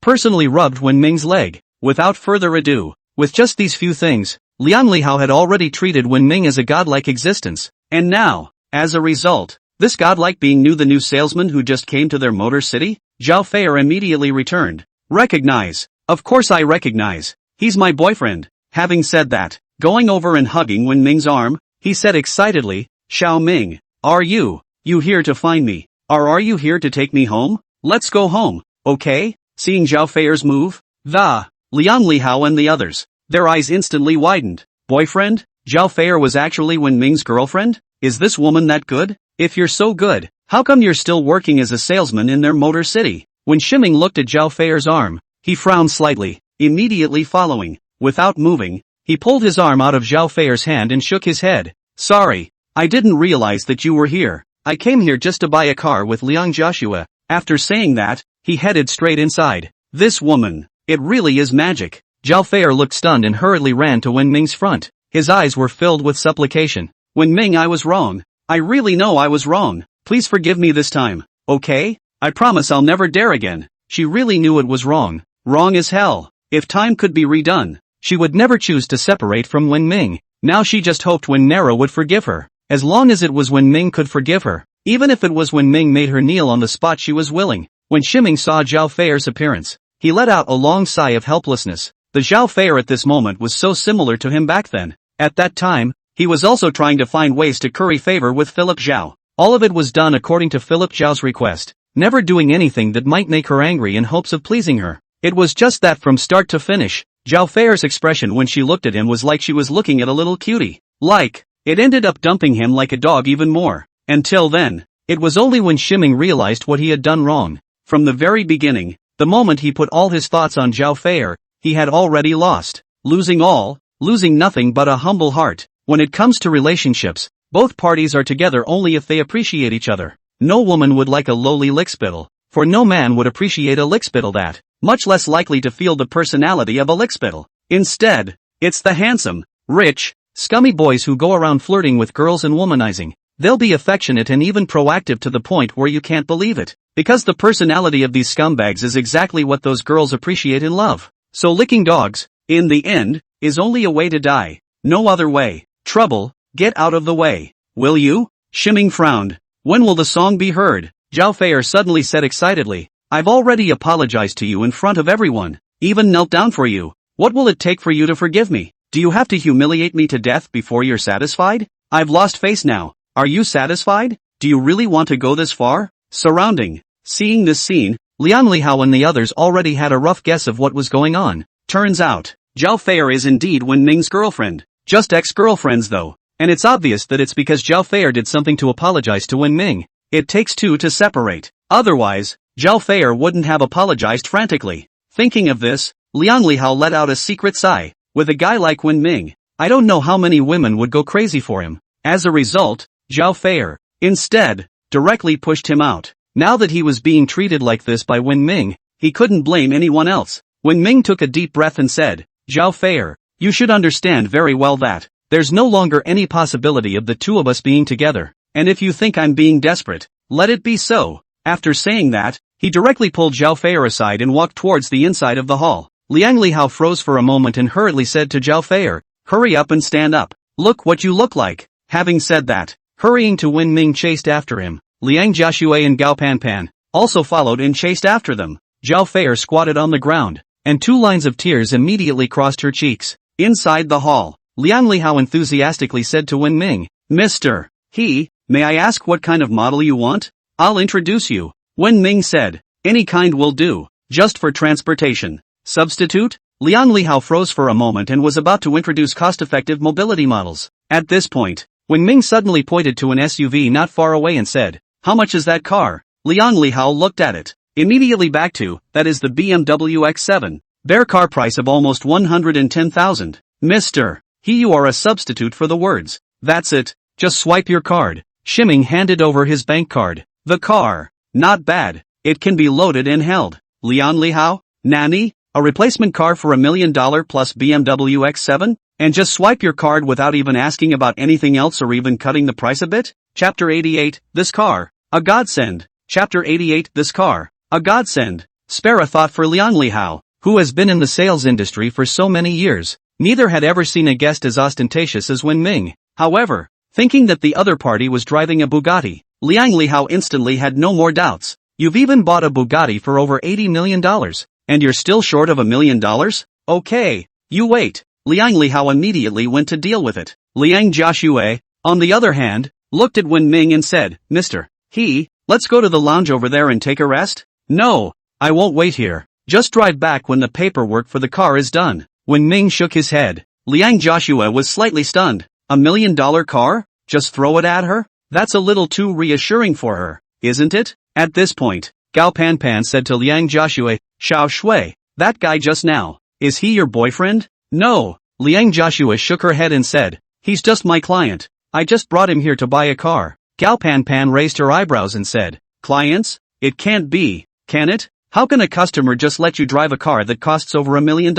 personally rubbed Wen Ming's leg. Without further ado, with just these few things, Liang Lihao had already treated Wen Ming as a godlike existence, and now, as a result, this godlike being knew the new salesman who just came to their Motor City? Zhao Fei immediately returned. Recognize. Of course I recognize. He's my boyfriend. Having said that, going over and hugging Wen Ming's arm, he said excitedly, Xiao Ming, are you here to find me? Or are you here to take me home? Let's go home, okay? Seeing Zhao Fei's move, Liang Lihao and the others, their eyes instantly widened. Boyfriend? Zhao Fei was actually Wen Ming's girlfriend? Is this woman that good? If you're so good, how come you're still working as a salesman in their Motor City? When Shiming looked at Zhao Fei's arm, he frowned slightly, immediately following. Without moving, he pulled his arm out of Zhao Fei's hand and shook his head. Sorry, I didn't realize that you were here. I came here just to buy a car with Liang Joshua. After saying that, he headed straight inside. This woman, it really is magic. Zhao Fei looked stunned and hurriedly ran to Wen Ming's front. His eyes were filled with supplication. Wen Ming, I was wrong. I really know I was wrong. Please forgive me this time, okay? I promise I'll never dare again. She really knew it was wrong. Wrong as hell. If time could be redone, she would never choose to separate from Wen Ming. Now she just hoped Wen Nero would forgive her. As long as it was Wen Ming could forgive her. Even if it was Wen Ming made her kneel on the spot, she was willing. When Shiming saw Zhao Fei's appearance, he let out a long sigh of helplessness. The Zhao Fei at this moment was so similar to him back then. At that time, he was also trying to find ways to curry favor with Philip Zhao. All of it was done according to Philip Zhao's request, never doing anything that might make her angry in hopes of pleasing her. It was just that from start to finish. Zhao Fei's expression when she looked at him was like she was looking at a little cutie. It ended up dumping him like a dog even more. Until then, it was only when Shiming realized what he had done wrong. From the very beginning, the moment he put all his thoughts on Zhao Fei, he had already lost. Losing nothing but a humble heart. When it comes to relationships, both parties are together only if they appreciate each other. No woman would like a lowly lickspittle, for no man would appreciate a lickspittle that, much less likely to feel the personality of a lickspittle. Instead, it's the handsome, rich, scummy boys who go around flirting with girls and womanizing. They'll be affectionate and even proactive to the point where you can't believe it, because the personality of these scumbags is exactly what those girls appreciate and love. So licking dogs, in the end, is only a way to die. No other way. Trouble, get out of the way. Will you? Shiming frowned. When will the song be heard? Zhao Feier suddenly said excitedly. I've already apologized to you in front of everyone, even knelt down for you. What will it take for you to forgive me? Do you have to humiliate me to death before you're satisfied? I've lost face now. Are you satisfied? Do you really want to go this far? Seeing this scene, Liang Lihao and the others already had a rough guess of what was going on. Turns out, Zhao Feier is indeed Wen Ming's girlfriend. Just ex-girlfriends though. And it's obvious that it's because Zhao Feier did something to apologize to Wen Ming. It takes two to separate. Otherwise, Zhao Feier wouldn't have apologized frantically. Thinking of this, Liang Lihao let out a secret sigh. With a guy like Wen Ming, I don't know how many women would go crazy for him. As a result, Zhao Feier, instead, directly pushed him out. Now that he was being treated like this by Wen Ming, he couldn't blame anyone else. Wen Ming took a deep breath and said, Zhao Feier, you should understand very well that there's no longer any possibility of the two of us being together. And if you think I'm being desperate, let it be so. After saying that, he directly pulled Zhao Feier aside and walked towards the inside of the hall. Liang Lihao froze for a moment and hurriedly said to Zhao Feier, hurry up and stand up. Look what you look like. Having said that, hurrying to Wen Ming chased after him. Liang Jiaxue and Gao Panpan also followed and chased after them. Zhao Feier squatted on the ground, and two lines of tears immediately crossed her cheeks. Inside the hall, Liang Lihao enthusiastically said to Wen Ming, Mr. May I ask what kind of model you want? I'll introduce you. Wen Ming said, any kind will do, just for transportation. Substitute? Liang Lihao froze for a moment and was about to introduce cost-effective mobility models. At this point, Wen Ming suddenly pointed to an SUV not far away and said, how much is that car? Liang Lihao looked at it. Immediately back to, that is the BMW X7. Their car price of almost 110,000. Mr. You are a substitute for the words. That's it, just swipe your card. Shiming handed over his bank card. The car. Not bad. It can be loaded and held. Liang Lihao? Nani? A replacement car for $1 million plus BMW X7? And just swipe your card without even asking about anything else or even cutting the price a bit? Chapter 88, This Car. A Godsend. Chapter 88, This Car. A Godsend. Spare a thought for Liang Lihao, who has been in the sales industry for so many years. Neither had ever seen a guest as ostentatious as Wen Ming. However, thinking that the other party was driving a Bugatti, Liang Lihao instantly had no more doubts. You've even bought a Bugatti for over $80 million. And you're still short of $1 million? Okay, you wait. Liang Lihao immediately went to deal with it. Liang Jiaxue, on the other hand, looked at Wen Ming and said, Mr. Let's go to the lounge over there and take a rest? No, I won't wait here. Just drive back when the paperwork for the car is done. Wen Ming shook his head. Liang Jiaxue was slightly stunned. $1 million car? Just throw it at her? That's a little too reassuring for her, isn't it? At this point, Gao Panpan said to Liang Jiaxue, Xiao Shui, that guy just now, is he your boyfriend? No. Liang Jiaxue shook her head and said, he's just my client. I just brought him here to buy a car. Gao Panpan raised her eyebrows and said, clients? It can't be, can it? How can a customer just let you drive a car that costs over $1 million?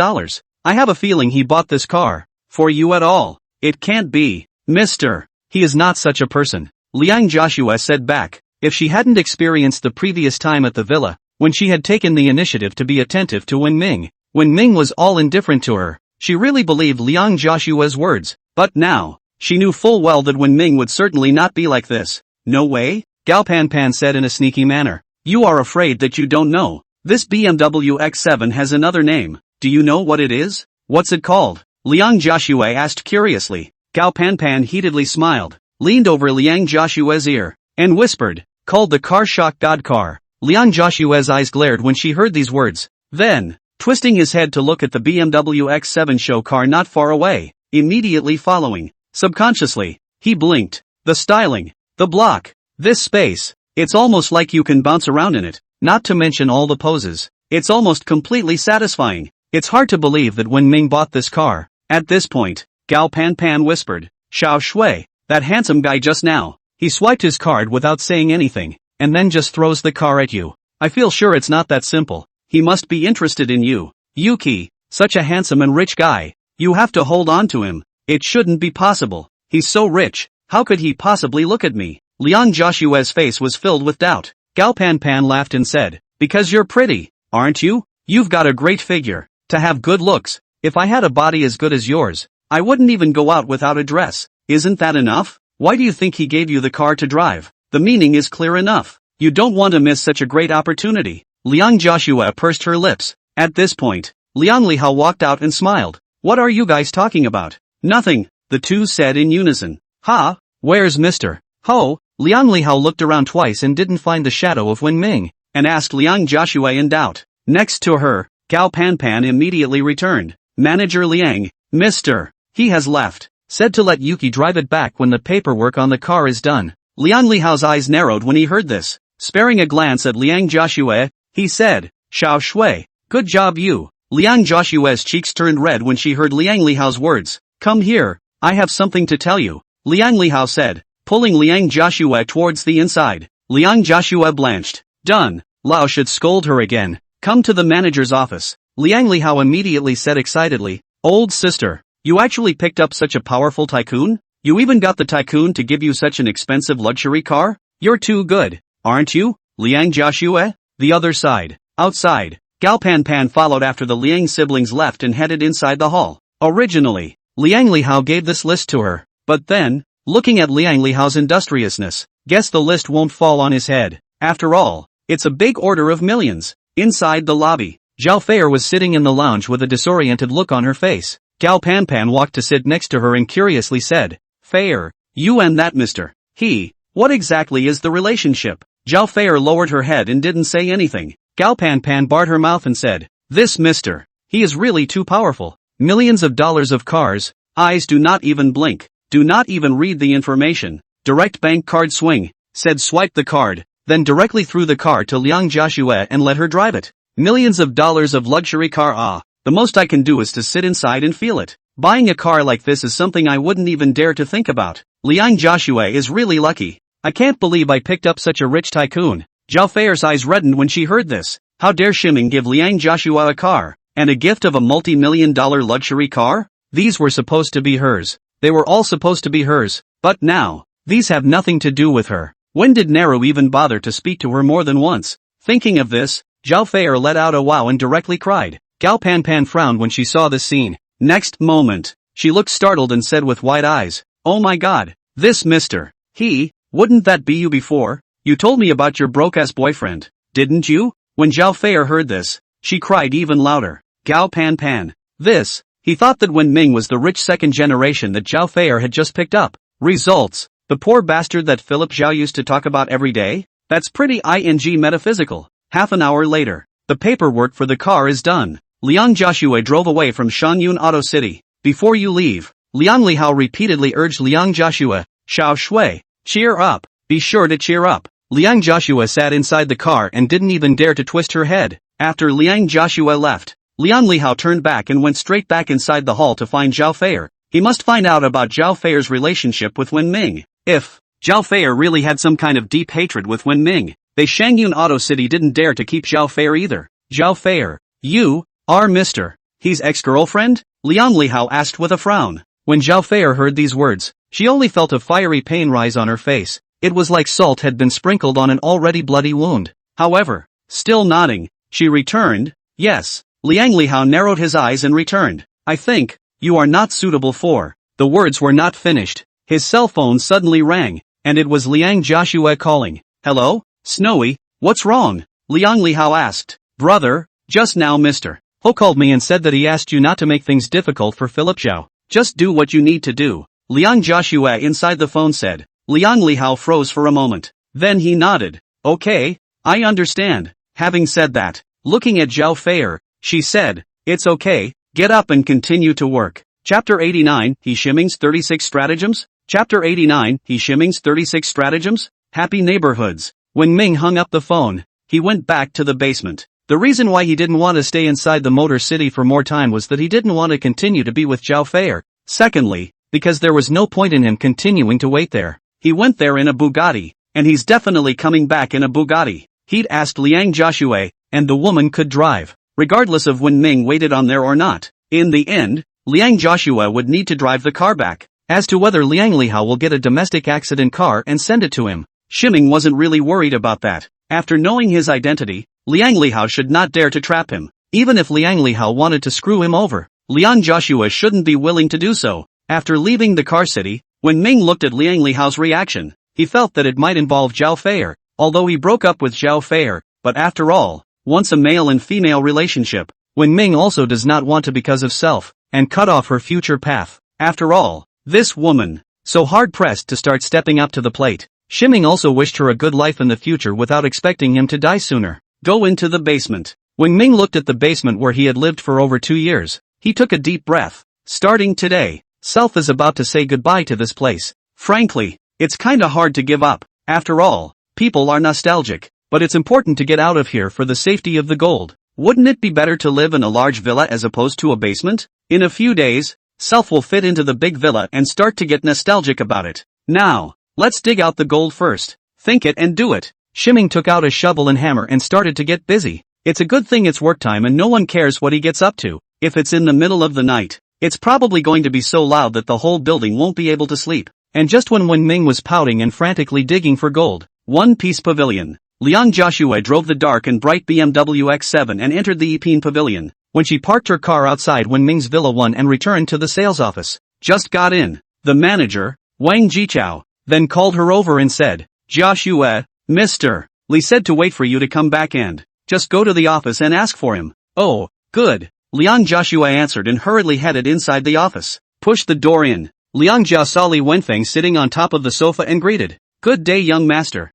I have a feeling he bought this car for you at all. It can't be. Mr. He is not such a person. Liang Jiaxue said back. If she hadn't experienced the previous time at the villa, when she had taken the initiative to be attentive to Wen Ming was all indifferent to her, she really believed Liang Jiaxue's words. But now, she knew full well that Wen Ming would certainly not be like this. No way? Gao Panpan said in a sneaky manner. You are afraid that you don't know. This BMW X7 has another name. Do you know what it is? What's it called? Liang Jiaxue asked curiously. Gao Panpan heatedly smiled, leaned over Liang Jiaxue's ear, and whispered, called the car Shock God car. Liang Jiaxue's eyes glared when she heard these words. Then, twisting his head to look at the BMW X7 show car not far away, immediately following, subconsciously, he blinked. The styling, the block, this space, it's almost like you can bounce around in it, not to mention all the poses. It's almost completely satisfying. It's hard to believe that Wen Ming bought this car. At this point, Gao Panpan whispered, Xiao Shui, that handsome guy just now. He swiped his card without saying anything, and then just throws the car at you. I feel sure it's not that simple. He must be interested in you. Yuki, such a handsome and rich guy. You have to hold on to him. It shouldn't be possible. He's so rich. How could he possibly look at me? Liang Jiaxue's face was filled with doubt. Gao Panpan laughed and said, because you're pretty, aren't you? You've got a great figure. To have good looks. If I had a body as good as yours, I wouldn't even go out without a dress. Isn't that enough? Why do you think he gave you the car to drive? The meaning is clear enough. You don't want to miss such a great opportunity. Liang Joshua pursed her lips. At this point, Liang Lihao walked out and smiled. What are you guys talking about? Nothing, the two said in unison. Ha, where's Mr. Ho? Liang Lihao looked around twice and didn't find the shadow of Wen Ming, and asked Liang Joshua in doubt. Next to her, Gao Panpan immediately returned. Manager Liang, Mr. He has left. Said to let Yuki drive it back when the paperwork on the car is done. Liang Lihao's eyes narrowed when he heard this. Sparing a glance at Liang Joshua, he said, Xiao Shui, good job you. Liang Joshua's cheeks turned red when she heard Liang Lihao's words. Come here, I have something to tell you. Liang Lihao said, pulling Liang Joshua towards the inside. Liang Joshua blanched. Done. Lao should scold her again. Come to the manager's office. Liang Lihao immediately said excitedly, old sister, you actually picked up such a powerful tycoon? You even got the tycoon to give you such an expensive luxury car? You're too good, aren't you, Liang Joshua? The other side. Outside, Gao Panpan followed after the Liang siblings left and headed inside the hall. Originally, Liang Lihao gave this list to her, but then, looking at Liang Lihao's industriousness, guess the list won't fall on his head. After all, it's a big order of millions. Inside the lobby, Zhao Feier was sitting in the lounge with a disoriented look on her face. Gao Panpan walked to sit next to her and curiously said, Feier, you and that Mr. He, what exactly is the relationship? Zhao Feier lowered her head and didn't say anything. Gao Panpan barred her mouth and said, this Mr. He is really too powerful. Millions of dollars of cars, eyes do not even blink, do not even read the information. Direct bank card swing, said swipe the card, then directly threw the car to Liang Joshua and let her drive it. Millions of dollars of luxury car the most I can do is to sit inside and feel it. Buying a car like this is something I wouldn't even dare to think about. Liang Joshua is really lucky. I can't believe I picked up such a rich tycoon. Zhao Feier's eyes reddened when she heard this. How dare Shiming give Liang Joshua a car, and a gift of a multi-million-dollar luxury car? These were supposed to be hers. They were all supposed to be hers, but now, these have nothing to do with her. When did Naru even bother to speak to her more than once? Thinking of this, Zhao Feier let out a wow and directly cried. Gao Panpan frowned when she saw this scene. Next moment, she looked startled and said with wide eyes, oh my god, this Mr. He, wouldn't that be you before? You told me about your broke-ass boyfriend, didn't you? When Zhao Feier heard this, she cried even louder. Gao Panpan. This, he thought that Wen Ming was the rich second generation that Zhao Feier had just picked up. Results, the poor bastard that Philip Zhao used to talk about every day? That's pretty metaphysical. Half an hour later, the paperwork for the car is done. Liang Joshua drove away from Shangyun Auto City. Before you leave, Liang Lihao repeatedly urged Liang Joshua, Xiao Shui, cheer up, be sure to cheer up. Liang Joshua sat inside the car and didn't even dare to twist her head. After Liang Joshua left, Liang Lihao turned back and went straight back inside the hall to find Zhao Feier. He must find out about Zhao Feier's relationship with Wen Ming. If Zhao Feier really had some kind of deep hatred with Wen Ming, they Shangyun Auto City didn't dare to keep Zhao Feier either. Zhao Feier, you are Mr. He's ex-girlfriend? Liang Lihao asked with a frown. When Zhao Feier heard these words, she only felt a fiery pain rise on her face. It was like salt had been sprinkled on an already bloody wound. However, still nodding, she returned, yes. Liang Lihao narrowed his eyes and returned. I think, you are not suitable for. The words were not finished. His cell phone suddenly rang, and it was Liang Joshua calling. Hello? Snowy, what's wrong? Liang Lihao asked. Brother, just now Mr. Ho called me and said that he asked you not to make things difficult for Philip Zhao. Just do what you need to do. Liang Joshua inside the phone said. Liang Lihao froze for a moment. Then he nodded. Okay, I understand. Having said that, looking at Zhao Feier, she said, it's okay, get up and continue to work. Chapter 89, He Shiming's 36 Stratagems? Chapter 89, He Shiming's 36 Stratagems? Happy Neighborhoods. When Ming hung up the phone, he went back to the basement. The reason why he didn't want to stay inside the Motor City for more time was that he didn't want to continue to be with Zhao Feier. Secondly, because there was no point in him continuing to wait there. He went there in a Bugatti, and he's definitely coming back in a Bugatti. He'd asked Liang Joshua, and the woman could drive, regardless of when Ming waited on there or not. In the end, Liang Joshua would need to drive the car back. As to whether Liang Lihao will get a domestic accident car and send it to him, Shiming wasn't really worried about that. After knowing his identity, Liang Lihao should not dare to trap him. Even if Liang Lihao wanted to screw him over, Liang Joshua shouldn't be willing to do so. After leaving the car city, when Ming looked at Liang Lihao's reaction, he felt that it might involve Zhao Feier. although he broke up with Zhao Fei, but after all, once a male and female relationship. Wen Ming also does not want to because of self, and cut off her future path. After all, this woman, so hard-pressed to start stepping up to the plate. Shiming also wished her a good life in the future without expecting him to die sooner. Go into the basement. When Ming looked at the basement where he had lived for over 2 years, he took a deep breath. Starting today, self is about to say goodbye to this place. Frankly, it's kinda hard to give up. After all, people are nostalgic, but it's important to get out of here for the safety of the gold. Wouldn't it be better to live in a large villa as opposed to a basement? In a few days, self will fit into the big villa and start to get nostalgic about it. Now, let's dig out the gold first. Think it and do it. Shiming took out a shovel and hammer and started to get busy. It's a good thing it's work time and no one cares what he gets up to. If it's in the middle of the night, it's probably going to be so loud that the whole building won't be able to sleep. And just when Wen Ming was pouting and frantically digging for gold, One Piece Pavilion. Liang Joshua drove the dark and bright BMW X7 and entered the Epine Pavilion. When she parked her car outside Wen Ming's Villa 1 and returned to the sales office, just got in. The manager, Wang Jichao, then called her over and said, Joshua, Mr. Li said to wait for you to come back and just go to the office and ask for him. Oh, good. Liang Joshua answered and hurriedly headed inside the office. Pushed the door in. Liang Jiao saw Li Wenfeng sitting on top of the sofa and greeted. Good day, young master.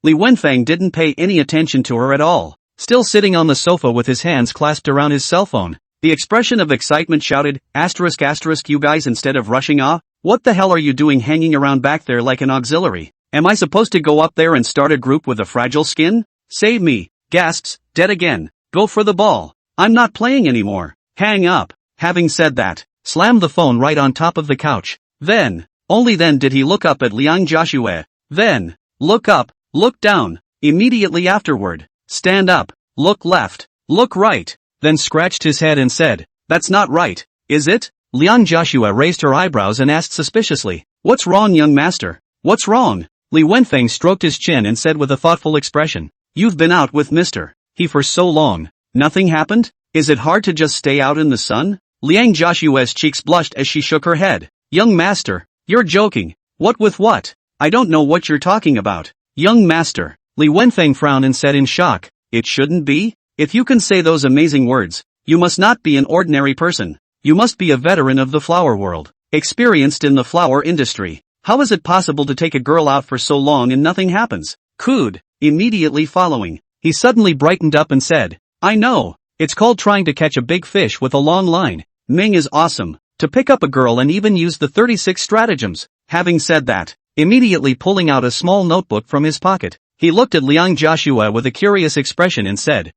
Li Wenfeng didn't pay any attention to her at all. Still sitting on the sofa with his hands clasped around his cell phone. The expression of excitement shouted, **** you guys instead of rushing off? What the hell are you doing hanging around back there like an auxiliary? Am I supposed to go up there and start a group with a fragile skin? Save me, gasps, dead again. Go for the ball. I'm not playing anymore. Hang up. Having said that, slammed the phone right on top of the couch. Then, only then did he look up at Liang Joshua. Then, look up, look down, immediately afterward, stand up, look left, look right, then scratched his head and said, that's not right, is it? Liang Joshua raised her eyebrows and asked suspiciously, what's wrong, young master? What's wrong? Li Wenfeng stroked his chin and said with a thoughtful expression, you've been out with Mr. He for so long. Nothing happened? Is it hard to just stay out in the sun? Liang Joshua's cheeks blushed as she shook her head. Young master, you're joking. What with what? I don't know what you're talking about. Young master, Li Wenfeng frowned and said in shock, it shouldn't be? If you can say those amazing words, you must not be an ordinary person. You must be a veteran of the flower world, experienced in the flower industry. How is it possible to take a girl out for so long and nothing happens? Could, immediately following, he suddenly brightened up and said, I know, it's called trying to catch a big fish with a long line. Ming is awesome, to pick up a girl and even use the 36 stratagems. Having said that, immediately pulling out a small notebook from his pocket, he looked at Liang Joshua with a curious expression and said,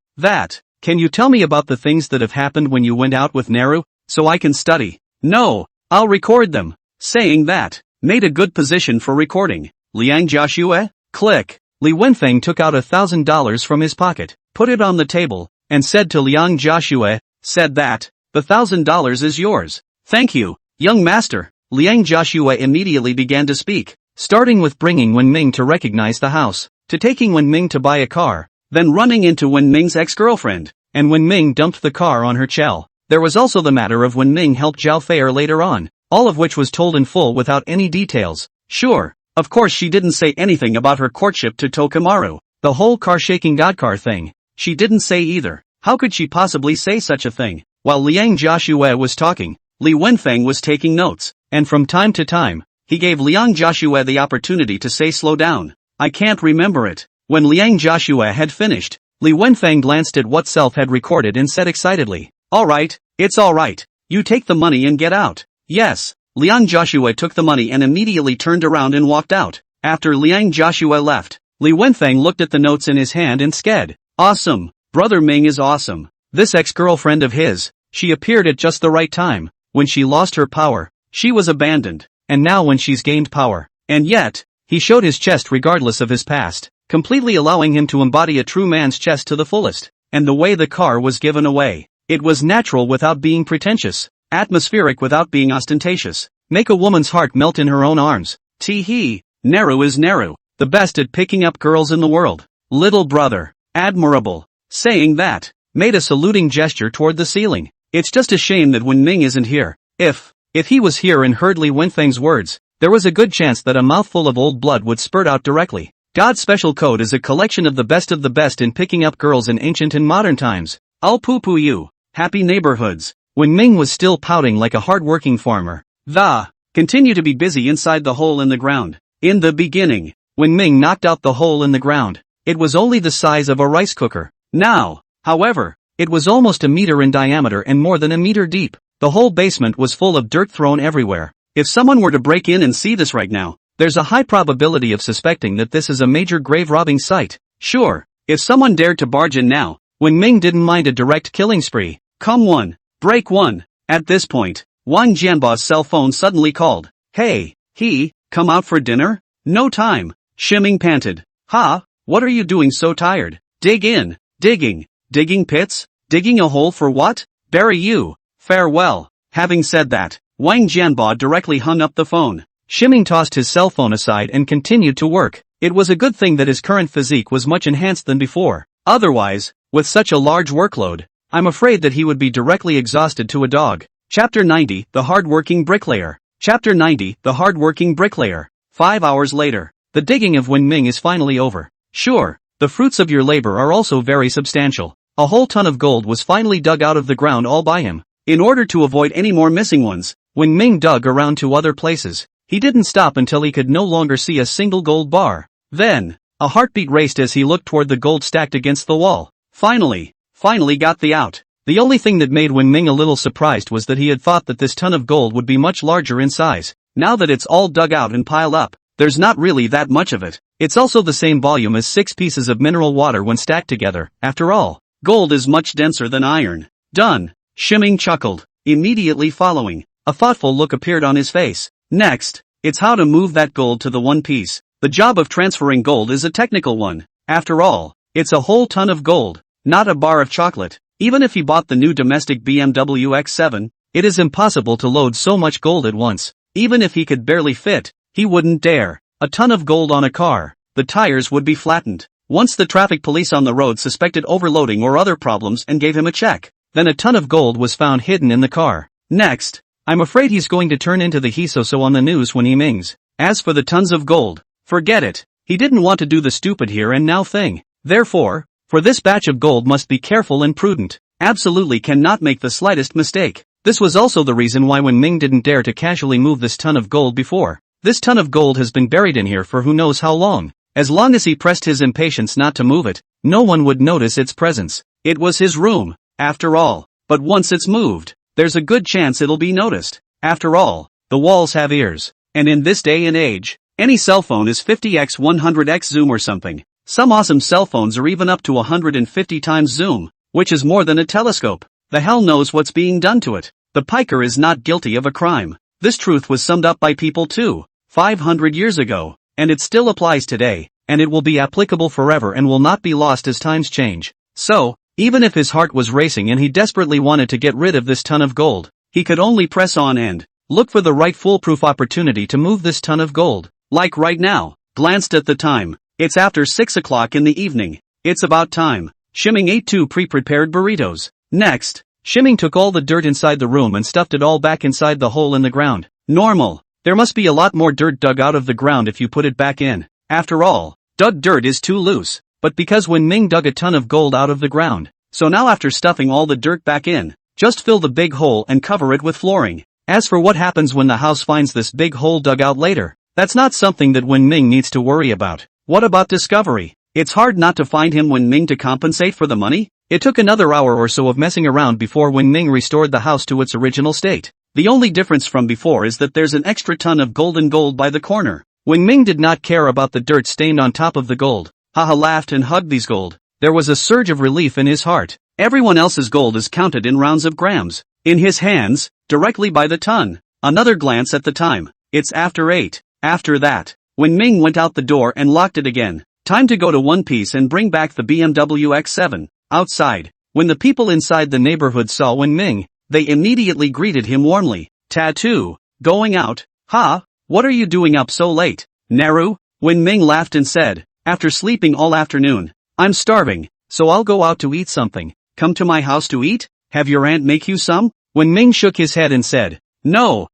can you tell me about the things that have happened when you went out with Naru, so I can study? No, I'll record them. Saying that, made a good position for recording. Liang Joshua? Click. Li Wenfeng took out $1,000 from his pocket, put it on the table, and said to Liang Joshua, the $1,000 is yours. Thank you, young master. Liang Joshua immediately began to speak, starting with bringing Wen Ming to recognize the house, to taking Wen Ming to buy a car, then running into Wen Ming's ex-girlfriend, and Wen Ming dumped the car on her chell. There was also the matter of Wen Ming helped Zhao Fei later on, all of which was told in full without any details. Sure, of course she didn't say anything about her courtship to Tokimaru, the whole car-shaking godcar thing. She didn't say either. How could she possibly say such a thing? While Liang Joshua was talking, Li Wenfeng was taking notes, and from time to time, he gave Liang Joshua the opportunity to say slow down. I can't remember it. When Liang Joshua had finished, Li Wenfeng glanced at what Self had recorded and said excitedly, alright, it's alright. You take the money and get out. Yes. Liang Joshua took the money and immediately turned around and walked out. After Liang Joshua left, Li Wenfeng looked at the notes in his hand and said, awesome. Brother Ming is awesome. This ex-girlfriend of his, she appeared at just the right time. When she lost her power, she was abandoned. And now when she's gained power, and yet, he showed his chest regardless of his past, completely allowing him to embody a true man's chest to the fullest. And the way the car was given away, it was natural without being pretentious, atmospheric without being ostentatious. Make a woman's heart melt in her own arms. Tee-hee, Naru is Naru, the best at picking up girls in the world. Little brother, admirable. Saying that, made a saluting gesture toward the ceiling. It's just a shame that Wen Ming isn't here. If he was here and heard Li Wenfeng's words, there was a good chance that a mouthful of old blood would spurt out directly. God's special code is a collection of the best in picking up girls in ancient and modern times. I'll poo-poo you. Happy neighborhoods. When Ming was still pouting like a hard-working farmer, continue to be busy inside the hole in the ground. In the beginning, when Ming knocked out the hole in the ground, it was only the size of a rice cooker. Now, however, it was almost a meter in diameter and more than a meter deep. The whole basement was full of dirt thrown everywhere. If someone were to break in and see this right now, there's a high probability of suspecting that this is a major grave robbing site. Sure, if someone dared to barge in now, Wen Ming didn't mind a direct killing spree. Come one, break one. At this point, Wang Jianba's cell phone suddenly called. Hey, come out for dinner? No time. Shiming panted. Ha, what are you doing so tired? Dig in. Digging pits? Digging a hole for what? Bury you. Farewell. Having said that, Wang Jianba directly hung up the phone. Shiming tossed his cell phone aside and continued to work. It was a good thing that his current physique was much enhanced than before. Otherwise, with such a large workload, I'm afraid that he would be directly exhausted to a dog. Chapter 90, The Hard-Working Bricklayer. Chapter 90, The Hard-Working Bricklayer. 5 hours later, the digging of Wen Ming is finally over. Sure, the fruits of your labor are also very substantial. A whole ton of gold was finally dug out of the ground all by him. In order to avoid any more missing ones, Wen Ming dug around to other places. He didn't stop until he could no longer see a single gold bar. Then, a heartbeat raced as he looked toward the gold stacked against the wall. Finally got the out. The only thing that made Wen Ming a little surprised was that he had thought that this ton of gold would be much larger in size. Now that it's all dug out and piled up, there's not really that much of it. It's also the same volume as 6 pieces of mineral water when stacked together. After all, gold is much denser than iron. Done. Shiming chuckled. Immediately following, a thoughtful look appeared on his face. Next, it's how to move that gold to the one piece. The job of transferring gold is a technical one. After all, it's a whole ton of gold, not a bar of chocolate. Even if he bought the new domestic BMW X7, it is impossible to load so much gold at once. Even if he could barely fit, he wouldn't dare. A ton of gold on a car, the tires would be flattened. Once the traffic police on the road suspected overloading or other problems and gave him a check, then a ton of gold was found hidden in the car. Next, I'm afraid he's going to turn into the Hisoso on the news when he mings. As for the tons of gold, forget it. He didn't want to do the stupid here and now thing. Therefore, for this batch of gold must be careful and prudent. Absolutely cannot make the slightest mistake. This was also the reason why Wen Ming didn't dare to casually move this ton of gold before. This ton of gold has been buried in here for who knows how long. As long as he pressed his impatience not to move it, no one would notice its presence. It was his room, after all. But once it's moved, there's a good chance it'll be noticed. After all, the walls have ears. And in this day and age, any cell phone is 50x 100x zoom or something. Some awesome cell phones are even up to 150 times zoom, which is more than a telescope. The hell knows what's being done to it. The piker is not guilty of a crime. This truth was summed up by people too, 500 years ago, and it still applies today, and it will be applicable forever and will not be lost as times change. So, even if his heart was racing and he desperately wanted to get rid of this ton of gold, he could only press on and look for the right foolproof opportunity to move this ton of gold. Like right now. Glanced at the time. It's after 6 o'clock in the evening. It's about time. Shiming ate 2 pre-prepared burritos. Next, Shiming took all the dirt inside the room and stuffed it all back inside the hole in the ground. Normal. There must be a lot more dirt dug out of the ground if you put it back in. After all, dug dirt is too loose. But because Wen Ming dug a ton of gold out of the ground, so now after stuffing all the dirt back in, just fill the big hole and cover it with flooring. As for what happens when the house finds this big hole dug out later, that's not something that Wen Ming needs to worry about. What about discovery? It's hard not to find him Wen Ming to compensate for the money. It took another hour or so of messing around before Wen Ming restored the house to its original state. The only difference from before is that there's an extra ton of golden gold by the corner. Wen Ming did not care about the dirt stained on top of the gold. Haha laughed and hugged these gold. There was a surge of relief in his heart. Everyone else's gold is counted in rounds of grams. In his hands, directly by the ton. Another glance at the time. It's after 8. After that, Wen Ming went out the door and locked it again. Time to go to One Piece and bring back the BMW X7. Outside, when the people inside the neighborhood saw Wen Ming, they immediately greeted him warmly. Tattoo, going out? Ha, what are you doing up so late? Naru? Wen Ming laughed and said, after sleeping all afternoon, I'm starving, so I'll go out to eat something. Come to my house to eat? Have your aunt make you some? Wen Ming shook his head and said, No,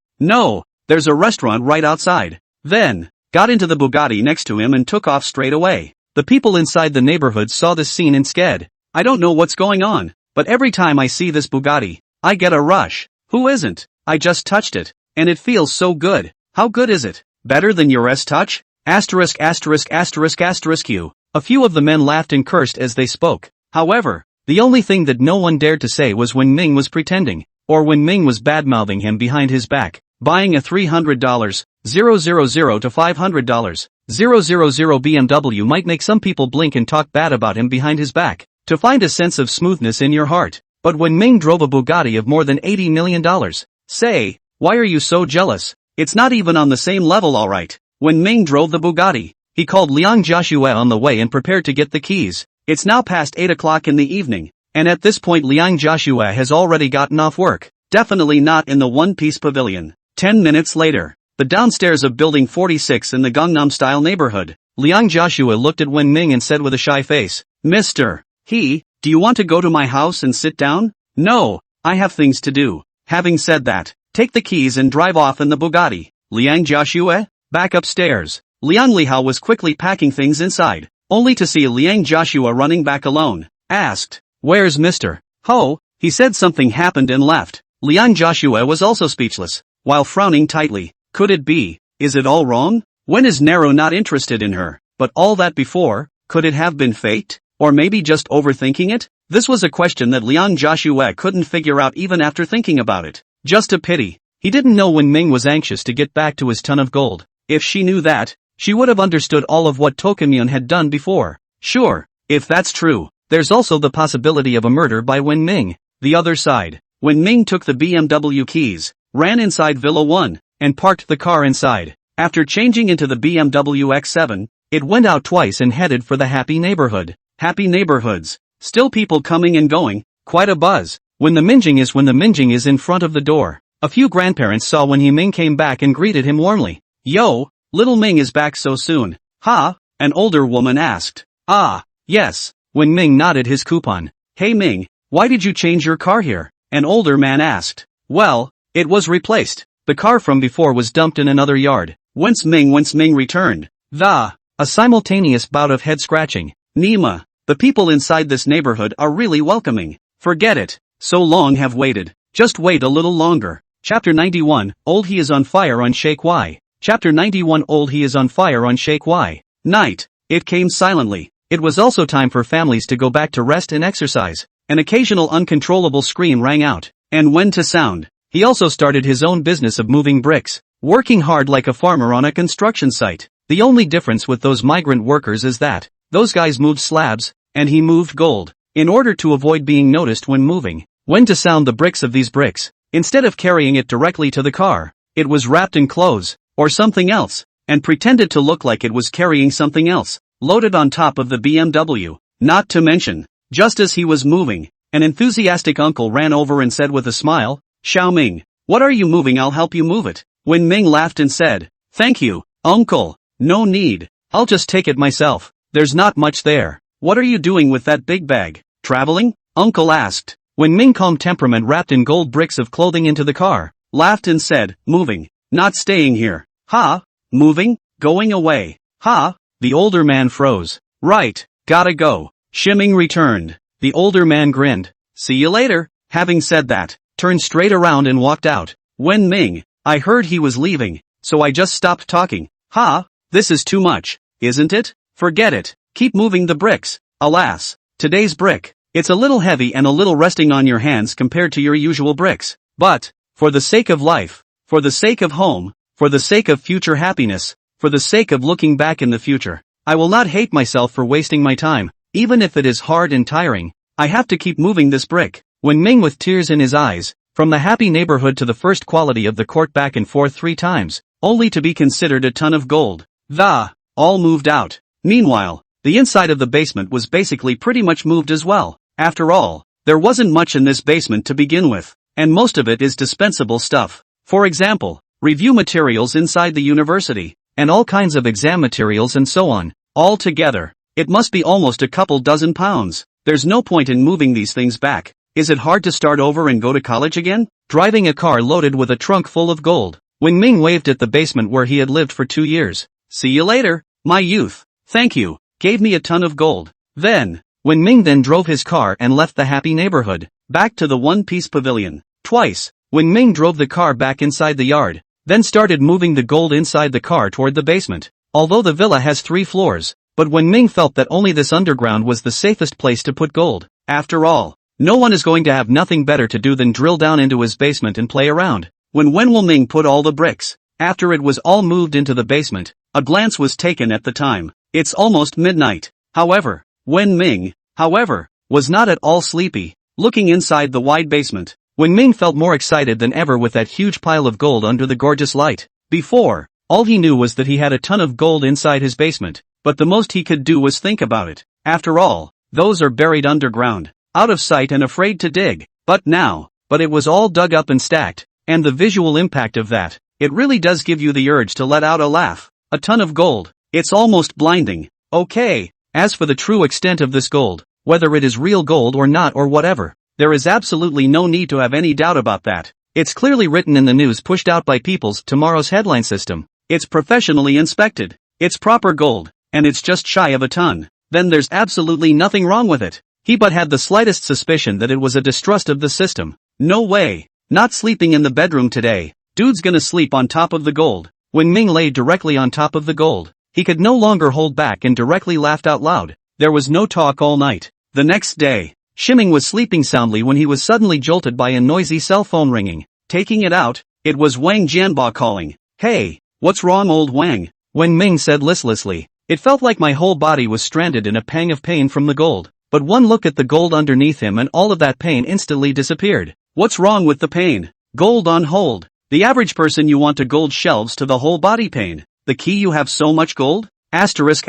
there's a restaurant right outside. Then, got into the Bugatti next to him and took off straight away. The people inside the neighborhood saw this scene and scared. I don't know what's going on, but every time I see this Bugatti, I get a rush. Who isn't? I just touched it, and it feels so good. How good is it? Better than your touch? Asterisk asterisk asterisk asterisk you. A few of the men laughed and cursed as they spoke. However, the only thing that no one dared to say was when Ming was pretending, or when Ming was badmouthing him behind his back. Buying a $300, 000 to $500, 000 BMW might make some people blink and talk bad about him behind his back, to find a sense of smoothness in your heart. But when Ming drove a Bugatti of more than $80 million, say, why are you so jealous? It's not even on the same level, alright. When Ming drove the Bugatti, he called Liang Joshua on the way and prepared to get the keys. It's now past 8 o'clock in the evening, and at this point Liang Joshua has already gotten off work. Definitely not in the one-piece pavilion. 10 minutes later, the downstairs of Building 46 in the Gangnam-style neighborhood, Liang Joshua looked at Wen Ming and said with a shy face, Mr. Do you want to go to my house and sit down? No, I have things to do. Having said that, take the keys and drive off in the Bugatti. Liang Joshua? Back upstairs. Liang Lihao was quickly packing things inside, only to see Liang Joshua running back alone. Asked, where's Mr. Ho? He said something happened and left. Liang Joshua was also speechless, while frowning tightly. Could it be? Is it all wrong? When is Nero not interested in her? But all that before, could it have been fate? Or maybe just overthinking it? This was a question that Liang Joshua couldn't figure out even after thinking about it. Just a pity. He didn't know when Ming was anxious to get back to his ton of gold. If she knew that, she would have understood all of what Tokimyon had done before. Sure, if that's true, there's also the possibility of a murder by Wen Ming. The other side. When Ming took the BMW keys, ran inside Villa 1, and parked the car inside. After changing into the BMW X7, it went out twice and headed for the happy neighborhood. Happy neighborhoods. Still people coming and going, quite a buzz. When the Minjing is in front of the door. A few grandparents saw when Ming came back and greeted him warmly. Yo, little Ming is back so soon. Ha? An older woman asked. Ah, yes. When Ming nodded his coupon. Hey Ming, why did you change your car here? An older man asked. Well, it was replaced. The car from before was dumped in another yard. Whence Ming returned. A simultaneous bout of head scratching. Nima, the people inside this neighborhood are really welcoming. Forget it. So long have waited. Just wait a little longer. Chapter 91, Old He is on fire on Shake Y. Chapter 91, Old He is on fire on Shake Y. Night. It came silently. It was also time for families to go back to rest and exercise. An occasional uncontrollable scream rang out. And when to sound. He also started his own business of moving bricks, working hard like a farmer on a construction site. The only difference with those migrant workers is that those guys moved slabs, and he moved gold. In order to avoid being noticed when moving, when to sound the bricks of these bricks, instead of carrying it directly to the car, it was wrapped in clothes, or something else, and pretended to look like it was carrying something else, loaded on top of the BMW. Not to mention, just as he was moving, an enthusiastic uncle ran over and said with a smile, Xiao Ming, what are you moving? I'll help you move it. When Ming laughed and said, thank you, uncle. No need. I'll just take it myself. There's not much there. What are you doing with that big bag? Traveling? Uncle asked. When Ming calm temperament wrapped in gold bricks of clothing into the car, laughed and said, moving. Not staying here. Ha? Moving? Going away. Ha? The older man froze. Right. Gotta go. Shiming returned. The older man grinned. See you later. Having said that, turned straight around and walked out. Wen Ming, I heard he was leaving, so I just stopped talking. Ha? This is too much, isn't it? Forget it. Keep moving the bricks. Alas, today's brick. It's a little heavy and a little resting on your hands compared to your usual bricks. But, for the sake of life, for the sake of home, for the sake of future happiness, for the sake of looking back in the future, I will not hate myself for wasting my time, even if it is hard and tiring. I have to keep moving this brick. When Ming with tears in his eyes, from the happy neighborhood to the first quality of the court back and forth 3 times, only to be considered a ton of gold. All moved out. Meanwhile, the inside of the basement was basically pretty much moved as well. After all, there wasn't much in this basement to begin with, and most of it is dispensable stuff. For example, review materials inside the university, and all kinds of exam materials and so on. All together, it must be almost a couple dozen pounds. There's no point in moving these things back. Is it hard to start over and go to college again? Driving a car loaded with a trunk full of gold. When Ming waved at the basement where he had lived for 2 years, See you later, my youth. Thank you. Gave me a ton of gold. Then, Wenming then drove his car and left the happy neighborhood, back to the One Piece pavilion. Twice, Wenming drove the car back inside the yard, then started moving the gold inside the car toward the basement. Although the villa has 3 floors, but Wenming felt that only this underground was the safest place to put gold. After all, no one is going to have nothing better to do than drill down into his basement and play around. When Wenming put all the bricks, after it was all moved into the basement, a glance was taken at the time. It's almost midnight. However, Wenming, was not at all sleepy. Looking inside the wide basement, Wenming felt more excited than ever with that huge pile of gold under the gorgeous light. Before, all he knew was that he had a ton of gold inside his basement, but the most he could do was think about it. After all, those are buried underground, out of sight and afraid to dig. But it was all dug up and stacked, and the visual impact of that, it really does give you the urge to let out a laugh. A ton of gold, it's almost blinding. Okay, as for the true extent of this gold, whether it is real gold or not or whatever, there is absolutely no need to have any doubt about that. It's clearly written in the news pushed out by People's Tomorrow's headline system. It's professionally inspected. It's proper gold, and it's just shy of a ton. Then there's absolutely nothing wrong with it. He but had the slightest suspicion that it was a distrust of the system. No way. Not sleeping in the bedroom today. Dude's gonna sleep on top of the gold. Wenming lay directly on top of the gold. He could no longer hold back and directly laughed out loud. There was no talk all night. The next day, Shiming was sleeping soundly when he was suddenly jolted by a noisy cell phone ringing. Taking it out, it was Wang Jianba calling. Hey, what's wrong old Wang? Wenming said listlessly. It felt like my whole body was stranded in a pang of pain from the gold. But one look at the gold underneath him and all of that pain instantly disappeared. What's wrong with the pain? Gold on hold. The average person you want to gold shelves to the whole body pain. The key you have so much gold? Asterisk.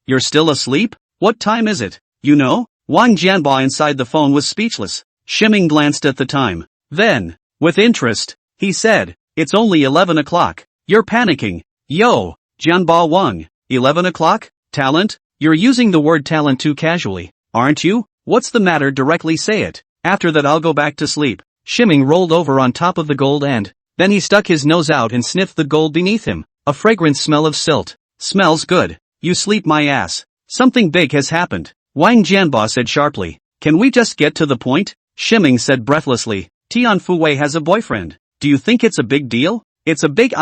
You're still asleep? What time is it? You know? Wang Jianba inside the phone was speechless. Shiming glanced at the time. Then, with interest, he said, it's only 11 o'clock. You're panicking. Yo, Jianba Wang, 11 o'clock? Talent? You're using the word talent too casually, aren't you? What's the matter? Directly say it. After that I'll go back to sleep. Shiming rolled over on top of the gold and then he stuck his nose out and sniffed the gold beneath him. A fragrant smell of silt. Smells good. You sleep my ass. Something big has happened. Wang Jianba said sharply. Can we just get to the point? Shiming said breathlessly. Tian Fuwei has a boyfriend. Do you think it's a big deal? It's a big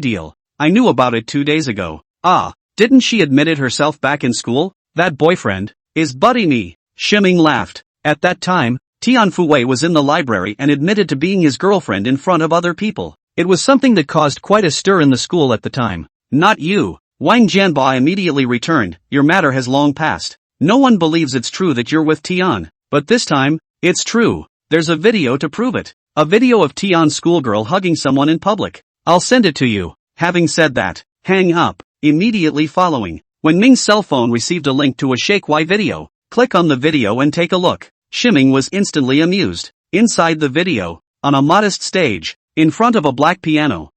deal. I knew about it 2 days ago. Ah, didn't she admit it herself back in school? That boyfriend is Buddy Me. Shiming laughed. At that time, Tian Fuwei was in the library and admitted to being his girlfriend in front of other people. It was something that caused quite a stir in the school at the time. Not you. Wang Jianba immediately returned. Your matter has long passed. No one believes it's true that you're with Tian. But this time, it's true. There's a video to prove it. A video of Tian's schoolgirl hugging someone in public. I'll send it to you. Having said that, hang up. Immediately following, Wenming's cell phone received a link to a Shake Y video. Click on the video and take a look. Shiming was instantly amused. Inside the video, on a modest stage, in front of a black piano,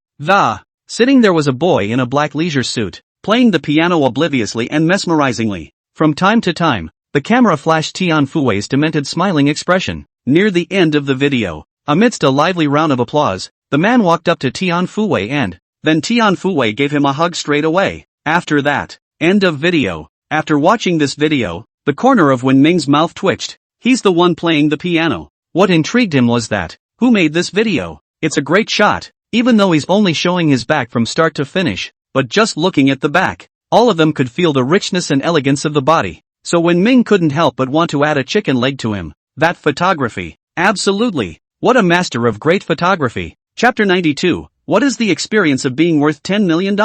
sitting there was a boy in a black leisure suit, playing the piano obliviously and mesmerizingly. From time to time, the camera flashed Tian Fuwei's demented smiling expression. Near the end of the video, amidst a lively round of applause, the man walked up to Tian Fuwei and then Tian Fuwei gave him a hug straight away. After that, end of video. After watching this video, the corner of Wenming's mouth twitched. He's the one playing the piano. What intrigued him was that, who made this video? It's a great shot, even though he's only showing his back from start to finish, but just looking at the back, all of them could feel the richness and elegance of the body. So Wenming couldn't help but want to add a chicken leg to him. That photography. Absolutely. What a master of great photography. Chapter 92. What is the experience of being worth $10 million?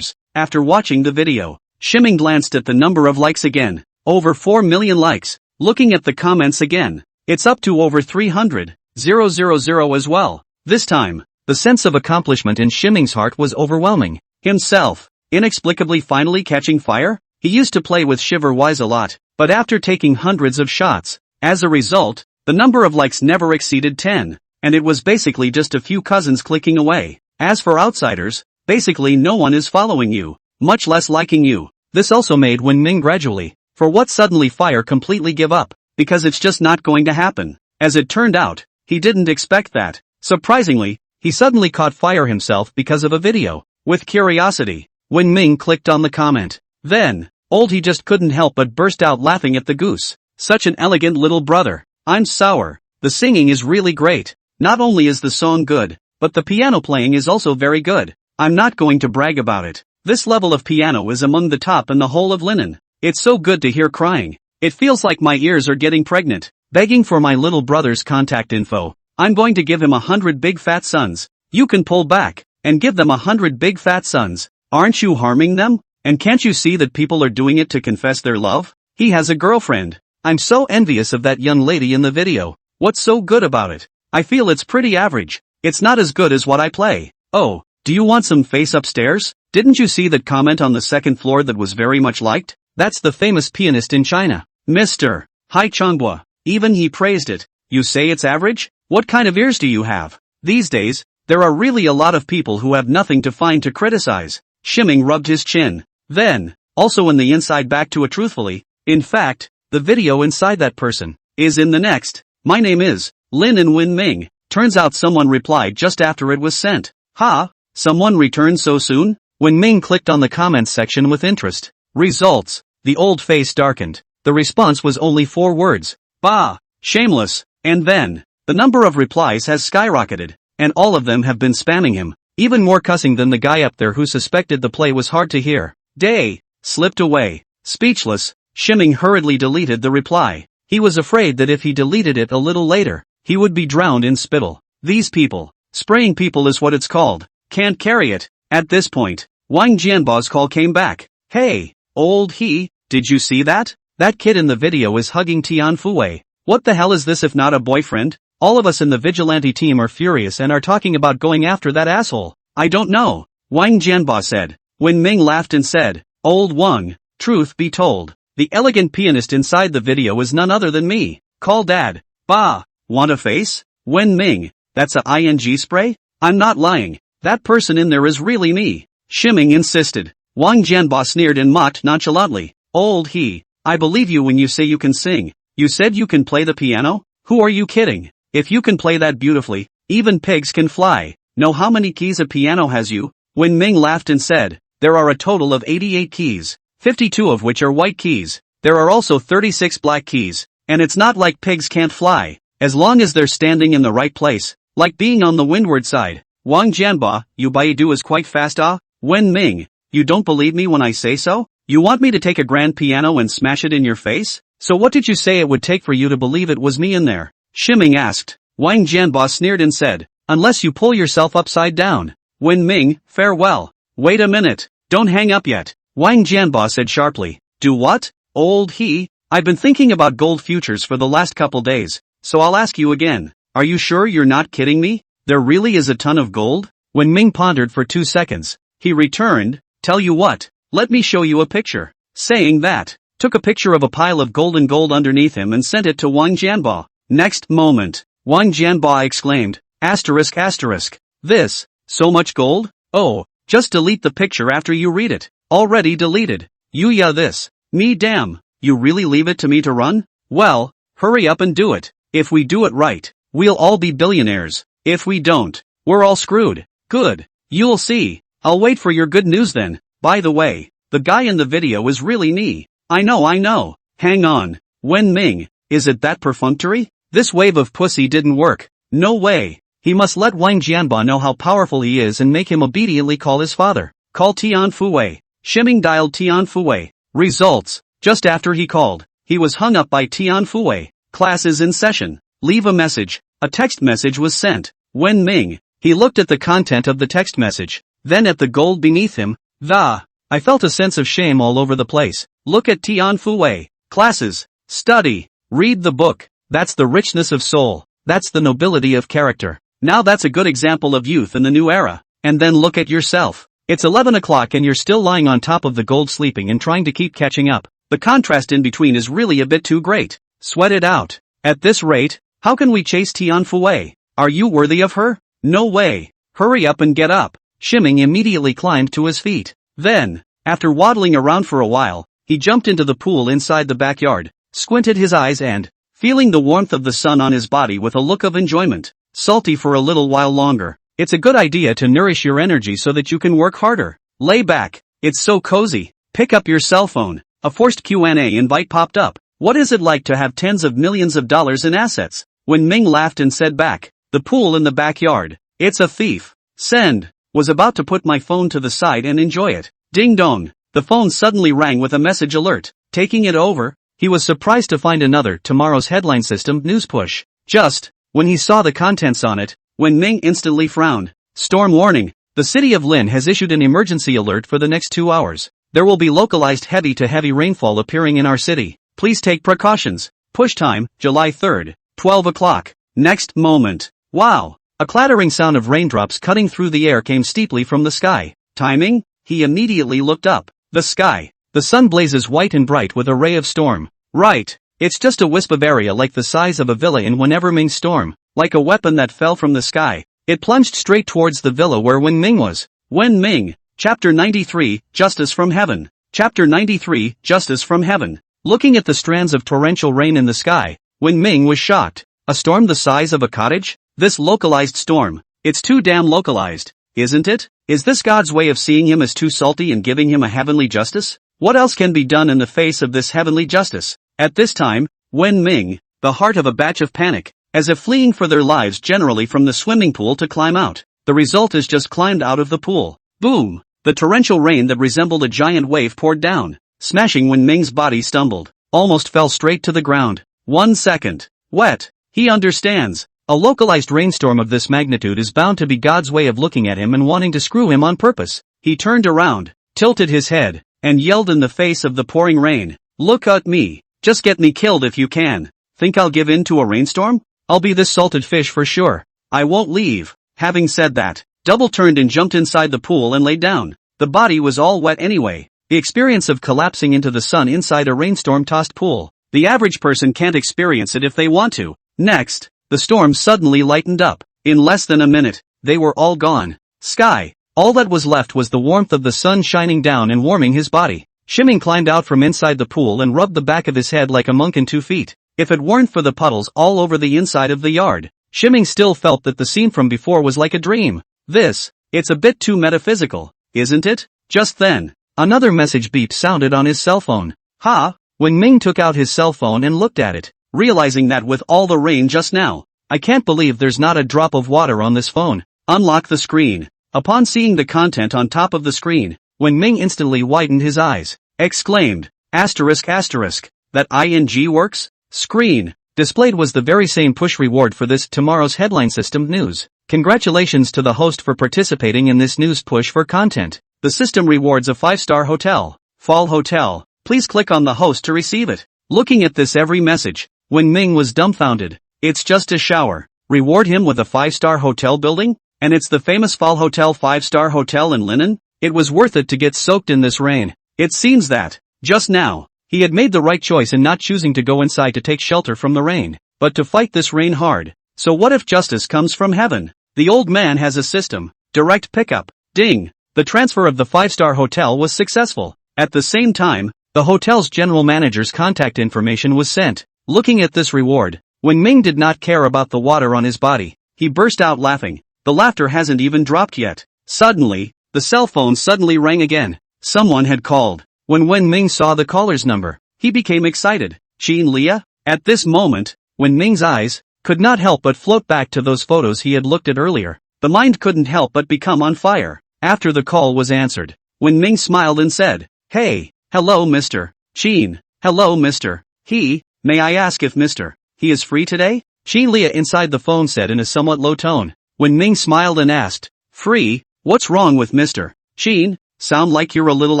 After watching the video, Shiming glanced at the number of likes again. Over 4 million likes. Looking at the comments again, it's up to over 300,000 as well. This time, the sense of accomplishment in Shiming's heart was overwhelming. Himself, inexplicably finally catching fire? He used to play with Shiver Wise a lot, but after taking hundreds of shots, as a result, the number of likes never exceeded 10, and it was basically just a few cousins clicking away. As for outsiders, basically no one is following you, much less liking you. This also made Wenming gradually, for what suddenly fire completely give up, because it's just not going to happen. As it turned out, he didn't expect that. Surprisingly, he suddenly caught fire himself because of a video. With curiosity, When Ming clicked on the comment. Then, he just couldn't help but burst out laughing at the goose. Such an elegant little brother. I'm sour. The singing is really great. Not only is the song good, but the piano playing is also very good. I'm not going to brag about it. This level of piano is among the top in the whole of Linen. It's so good to hear crying. It feels like my ears are getting pregnant. Begging for my little brother's contact info. I'm going to give him 100 big fat sons. You can pull back, and give them 100 big fat sons. Aren't you harming them? And can't you see that people are doing it to confess their love? He has a girlfriend. I'm so envious of that young lady in the video. What's so good about it? I feel it's pretty average. It's not as good as what I play. Oh, do you want some face upstairs? Didn't you see that comment on the second floor that was very much liked? That's the famous pianist in China. Mr. Hai Changhua. Even he praised it. You say it's average? What kind of ears do you have? These days, there are really a lot of people who have nothing to find to criticize. Shiming rubbed his chin. Then, also in the inside back to it truthfully. In fact, the video inside that person is in the next. My name is Lin and Win Ming. Turns out someone replied just after it was sent. Ha! Someone returned so soon? When Ming clicked on the comments section with interest. Results. The old face darkened. The response was only 4 words. Bah! Shameless. And then, the number of replies has skyrocketed. And all of them have been spamming him. Even more cussing than the guy up there who suspected the play was hard to hear. Day. Slipped away. Speechless, Shiming hurriedly deleted the reply. He was afraid that if he deleted it a little later, he would be drowned in spittle. These people. Spraying people is what it's called. Can't carry it. At this point, Wang Jianbao's call came back. Hey, old he, did you see that? That kid in the video is hugging Tian Fuwei. What the hell is this if not a boyfriend? All of us in the vigilante team are furious and are talking about going after that asshole. I don't know, Wang Jianbao said. When Ming laughed and said, Old Wang, truth be told, the elegant pianist inside the video is none other than me. Call dad. Bah, want a face? Wen Ming, that's a ing spray? I'm not lying. That person in there is really me. Shiming insisted. Wang Jianbao sneered and mocked nonchalantly. Old he, I believe you when you say you can sing. You said you can play the piano? Who are you kidding? If you can play that beautifully, even pigs can fly. Know how many keys a piano has you? When Ming laughed and said, there are a total of 88 keys, 52 of which are white keys. There are also 36 black keys, and it's not like pigs can't fly, as long as they're standing in the right place, like being on the windward side. Wang Jianbao, you Baidu is quite fast ah? Wen Ming, you don't believe me when I say so? You want me to take a grand piano and smash it in your face? So what did you say it would take for you to believe it was me in there? Shiming asked. Wang Jianbao sneered and said, unless you pull yourself upside down. Wen Ming, farewell. Wait a minute, don't hang up yet. Wang Jianbao said sharply. Do what? Old he, I've been thinking about gold futures for the last couple days, so I'll ask you again. Are you sure you're not kidding me? There really is a ton of gold? When Ming pondered for 2 seconds, he returned, tell you what, let me show you a picture. Saying that, took a picture of a pile of golden gold underneath him and sent it to Wang Jianbao. Next moment, Wang Jianbao exclaimed, asterisk asterisk. This, so much gold? Oh, just delete the picture after you read it. Already deleted. Yeah this. Me damn, you really leave it to me to run? Well, hurry up and do it. If we do it right, we'll all be billionaires. If we don't, we're all screwed. Good. You'll see. I'll wait for your good news then. By the way, the guy in the video is really me. I know. Hang on. Wen Ming, is it that perfunctory? This wave of pussy didn't work. No way. He must let Wang Jianbao know how powerful he is and make him obediently call his father. Call Tian Fuwei. Shiming dialed Tian Fuwei. Results. Just after he called, he was hung up by Tian Fuwei. Class is in session. Leave a message. A text message was sent. Wen Ming. He looked at the content of the text message, then at the gold beneath him. I felt a sense of shame all over the place. Look at Tian Fuwei. Classes. Study. Read the book. That's the richness of soul. That's the nobility of character. Now that's a good example of youth in the new era. And then look at yourself. It's 11 o'clock and you're still lying on top of the gold sleeping and trying to keep catching up. The contrast in between is really a bit too great. Sweat it out. At this rate, how can we chase Tian Fuwei? Are you worthy of her? No way. Hurry up and get up. Shiming immediately climbed to his feet. Then, after waddling around for a while, he jumped into the pool inside the backyard, squinted his eyes and, feeling the warmth of the sun on his body with a look of enjoyment, salty for a little while longer. It's a good idea to nourish your energy so that you can work harder. Lay back, It's so cozy. Pick up your cell phone. A forced Q&A invite popped up. What is it like to have tens of millions of dollars in assets? When Ming laughed and said back, the pool in the backyard. It's a thief. Send. Was about to put my phone to the side and enjoy it. Ding dong. The phone suddenly rang with a message alert. Taking it over, he was surprised to find another Tomorrow's Headline System news push. Just when he saw the contents on it, when Ming instantly frowned. Storm warning. The city of Lin has issued an emergency alert for the next 2 hours. There will be localized heavy to heavy rainfall appearing in our city. Please take precautions. Push time, July 3rd, 12 o'clock. Next moment. Wow. A clattering sound of raindrops cutting through the air came steeply from the sky. Timing? He immediately looked up. The sky. The sun blazes white and bright with a ray of storm. Right. It's just a wisp of area like the size of a villa in whenever Ming's storm. Like a weapon that fell from the sky. It plunged straight towards the villa where Wen Ming was. Wen Ming. Chapter 93, Justice from Heaven. Chapter 93, Justice from Heaven. Looking at the strands of torrential rain in the sky, Wen Ming was shocked. A storm the size of a cottage? This localized storm. It's too damn localized, isn't it? Is this God's way of seeing him as too salty and giving him a heavenly justice? What else can be done in the face of this heavenly justice? At this time, Wen Ming, the heart of a batch of panic, as if fleeing for their lives generally from the swimming pool to climb out. The result is just climbed out of the pool. Boom! The torrential rain that resembled a giant wave poured down, smashing when Ming's body stumbled, almost fell straight to the ground. 1 second. Wet. He understands. A localized rainstorm of this magnitude is bound to be God's way of looking at him and wanting to screw him on purpose. He turned around, tilted his head, and yelled in the face of the pouring rain. Look at me. Just get me killed if you can. Think I'll give in to a rainstorm? I'll be this salted fish for sure. I won't leave. Having said that, Double turned and jumped inside the pool and laid down. The body was all wet anyway. The experience of collapsing into the sun inside a rainstorm-tossed pool. The average person can't experience it if they want to. Next, the storm suddenly lightened up. In less than a minute, they were all gone. Sky. All that was left was the warmth of the sun shining down and warming his body. Shimming climbed out from inside the pool and rubbed the back of his head like a monk in 2 feet. If it weren't for the puddles all over the inside of the yard, Shimming still felt that the scene from before was like a dream. It's a bit too metaphysical, isn't it? Just then, another message beep sounded on his cell phone. Ha! When Ming took out his cell phone and looked at it, realizing that with all the rain just now, I can't believe there's not a drop of water on this phone. Unlock the screen. Upon seeing the content on top of the screen, when Ming instantly widened his eyes, exclaimed, asterisk asterisk, that ing works? Screen. Displayed was the very same push reward for this Tomorrow's Headline System news. Congratulations to the host for participating in this news push for content. The system rewards a 5-star hotel. Fall Hotel. Please click on the host to receive it. Looking at this every message, when Ming was dumbfounded. It's just a shower. Reward him with a 5-star hotel building? And it's the famous Fall Hotel 5-star hotel in Linen? It was worth it to get soaked in this rain. It seems that, just now, he had made the right choice in not choosing to go inside to take shelter from the rain, but to fight this rain hard. So what if justice comes from heaven? The old man has a system. Direct pickup. Ding. The transfer of the 5-star hotel was successful. At the same time, the hotel's general manager's contact information was sent. Looking at this reward, when Ming did not care about the water on his body, he burst out laughing. The laughter hasn't even dropped yet. Suddenly, the cell phone suddenly rang again. Someone had called. When Wen Ming saw the caller's number, he became excited. Xin Leah? At this moment, when Ming's eyes could not help but float back to those photos he had looked at earlier, the mind couldn't help but become on fire. After the call was answered, Wen Ming smiled and said, Hey, hello Mr. Xin. Hello Mr. He, may I ask if Mr. He is free today? Xin Leah inside the phone said in a somewhat low tone. Wen Ming smiled and asked, Free? What's wrong with Mr. Xin? Sound like you're a little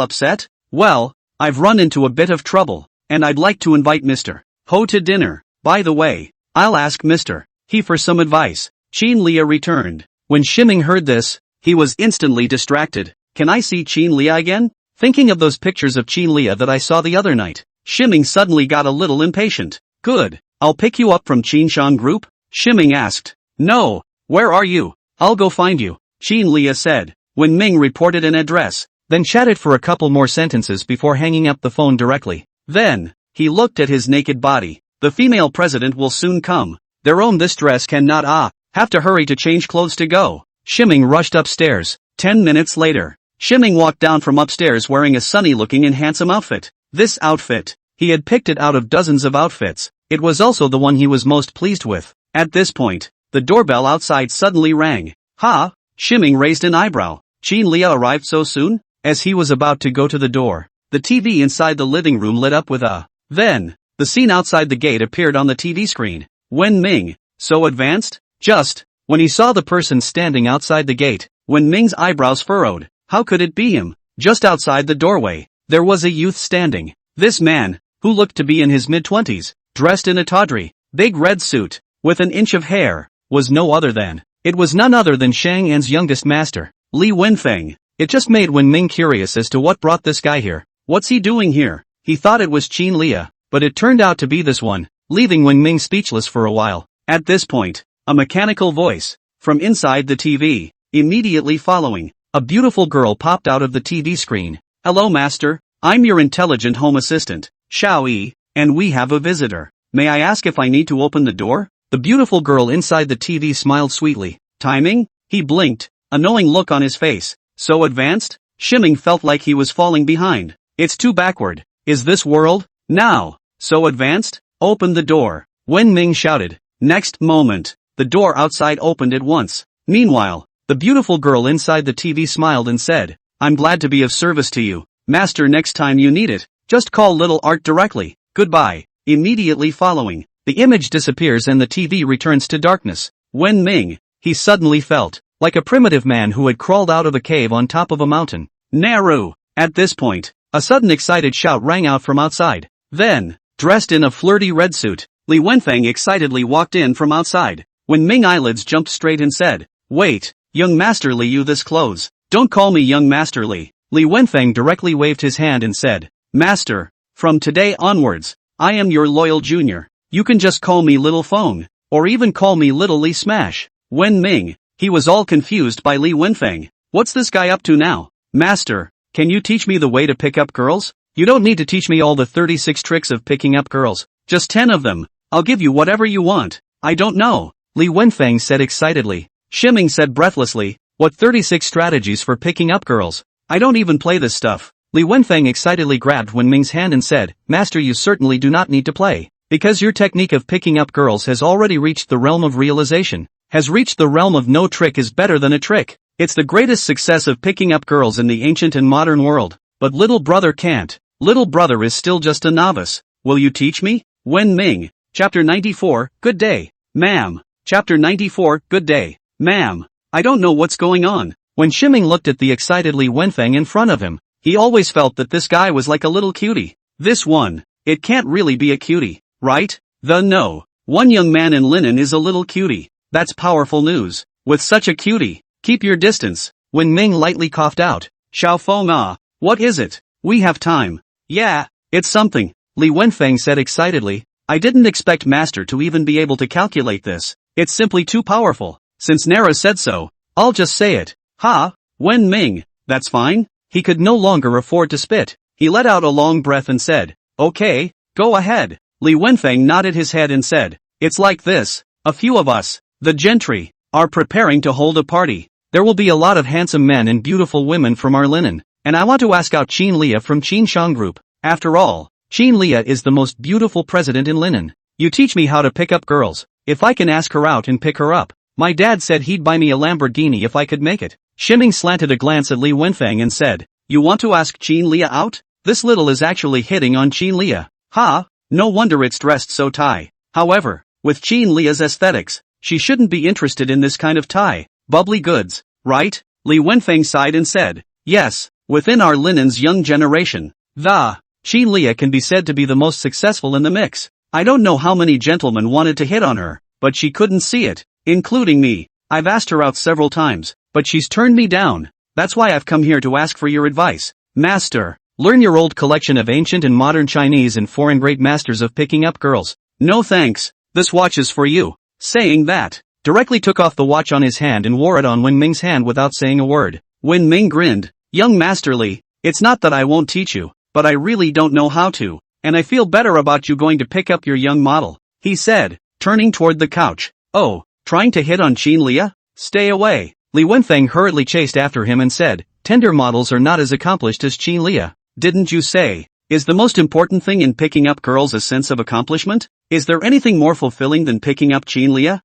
upset? Well, I've run into a bit of trouble, and I'd like to invite Mr. Ho to dinner. By the way, I'll ask Mr. He for some advice. Xin Leah returned. When Shimming heard this, he was instantly distracted. Can I see Xin Leah again? Thinking of those pictures of Xin Leah that I saw the other night, Shimming suddenly got a little impatient. Good, I'll pick you up from Qin Shan Group? Shimming asked. No, where are you? I'll go find you, Xin Leah said. When Ming reported an address, then chatted for a couple more sentences before hanging up the phone directly. Then, he looked at his naked body. The female president will soon come. Their own this dress cannot have to hurry to change clothes to go. Shimming rushed upstairs. 10 minutes later, Shiming walked down from upstairs wearing a sunny-looking and handsome outfit. This outfit, he had picked it out of dozens of outfits. It was also the one he was most pleased with. At this point, the doorbell outside suddenly rang. Ha! Shiming raised an eyebrow. Qin Lia arrived so soon? As he was about to go to the door, the TV inside the living room lit up with a. Then, the scene outside the gate appeared on the TV screen. Wen Ming, so advanced? Just, when he saw the person standing outside the gate, Wen Ming's eyebrows furrowed. How could it be him? Just outside the doorway, there was a youth standing. This man, who looked to be in his mid-20s, dressed in a tawdry, big red suit, with an inch of hair, was no other than. It was none other than Shang An's youngest master, Li Wenfeng. It just made Wen Ming curious as to what brought this guy here. What's he doing here? He thought it was Qin Lia, but it turned out to be this one, leaving Wen Ming speechless for a while. At this point, a mechanical voice, from inside the TV, immediately following, a beautiful girl popped out of the TV screen. Hello master, I'm your intelligent home assistant, Xiao Yi, and we have a visitor. May I ask if I need to open the door? The beautiful girl inside the TV smiled sweetly. Timing? He blinked, a knowing look on his face. So advanced? Shiming felt like he was falling behind. It's too backward. Is this world? Now. So advanced? Open the door. Wen Ming shouted. Next moment, the door outside opened at once. Meanwhile, the beautiful girl inside the TV smiled and said, I'm glad to be of service to you, master. Next time you need it, just call Little Art directly. Goodbye. Immediately following, the image disappears and the TV returns to darkness. Wen Ming, he suddenly felt like a primitive man who had crawled out of a cave on top of a mountain. Naru! At this point, a sudden excited shout rang out from outside. Then, dressed in a flirty red suit, Li Wenfeng excitedly walked in from outside. Wen Ming eyelids jumped straight and said, Wait, young master Li, you this clothes. Don't call me young master Li. Li Wenfeng directly waved his hand and said, Master, from today onwards, I am your loyal junior. You can just call me Little Feng, or even call me Little Li Smash. Wen Ming, he was all confused by Li Wenfeng. What's this guy up to now? Master, can you teach me the way to pick up girls? You don't need to teach me all the 36 tricks of picking up girls. Just 10 of them. I'll give you whatever you want. I don't know. Li Wenfeng said excitedly. Shiming said breathlessly, what 36 strategies for picking up girls? I don't even play this stuff. Li Wenfeng excitedly grabbed Wen Ming's hand and said, Master, you certainly do not need to play. Because your technique of picking up girls has already reached the realm of realization. Has reached the realm of no trick is better than a trick. It's the greatest success of picking up girls in the ancient and modern world. But little brother can't. Little brother is still just a novice. Will you teach me? Wen Ming. Chapter 94, Good day, ma'am. Chapter 94, Good day, ma'am. I don't know what's going on. When Shiming looked at the excited Li Wenfeng in front of him, he always felt that this guy was like a little cutie. This one, it can't really be a cutie, right? No. One young man in linen is a little cutie. That's powerful news. With such a cutie, keep your distance. Wen Ming lightly coughed out. Xiao Feng ah, what is it? We have time. Yeah, it's something, Li Wenfeng said excitedly. I didn't expect master to even be able to calculate this. It's simply too powerful. Since Nara said so, I'll just say it. Ha, Wen Ming, that's fine. He could no longer afford to spit. He let out a long breath and said, okay, go ahead. Li Wenfeng nodded his head and said, it's like this. A few of us, the gentry, are preparing to hold a party. There will be a lot of handsome men and beautiful women from our linen, and I want to ask out Qin Lia from Qin Shang Group. After all, Qin Lia is the most beautiful president in linen. You teach me how to pick up girls. If I can ask her out and pick her up. My dad said he'd buy me a Lamborghini if I could make it. Shiming slanted a glance at Li Wenfeng and said, you want to ask Qin Lia out? This little is actually hitting on Qin Lia. Ha, no wonder it's dressed so tie. However, with Qin Lia's aesthetics, she shouldn't be interested in this kind of tie. Bubbly goods, right? Li Wenfeng sighed and said, yes, within our linen's young generation, Qin Lia can be said to be the most successful in the mix. I don't know how many gentlemen wanted to hit on her, but she couldn't see it, including me. I've asked her out several times, but she's turned me down. That's why I've come here to ask for your advice. Master, learn your old collection of ancient and modern Chinese and foreign great masters of picking up girls. No thanks, this watch is for you. Saying that, directly took off the watch on his hand and wore it on Wen Ming's hand without saying a word. Wen Ming grinned. Young Master Li, it's not that I won't teach you, but I really don't know how to, and I feel better about you going to pick up your young model, he said, turning toward the couch. Oh, trying to hit on Qin Lia? Stay away. Li Wenfeng hurriedly chased after him and said, Tender models are not as accomplished as Qin Lia. Didn't you say? Is the most important thing in picking up girls a sense of accomplishment? Is there anything more fulfilling than picking up Qin Lia?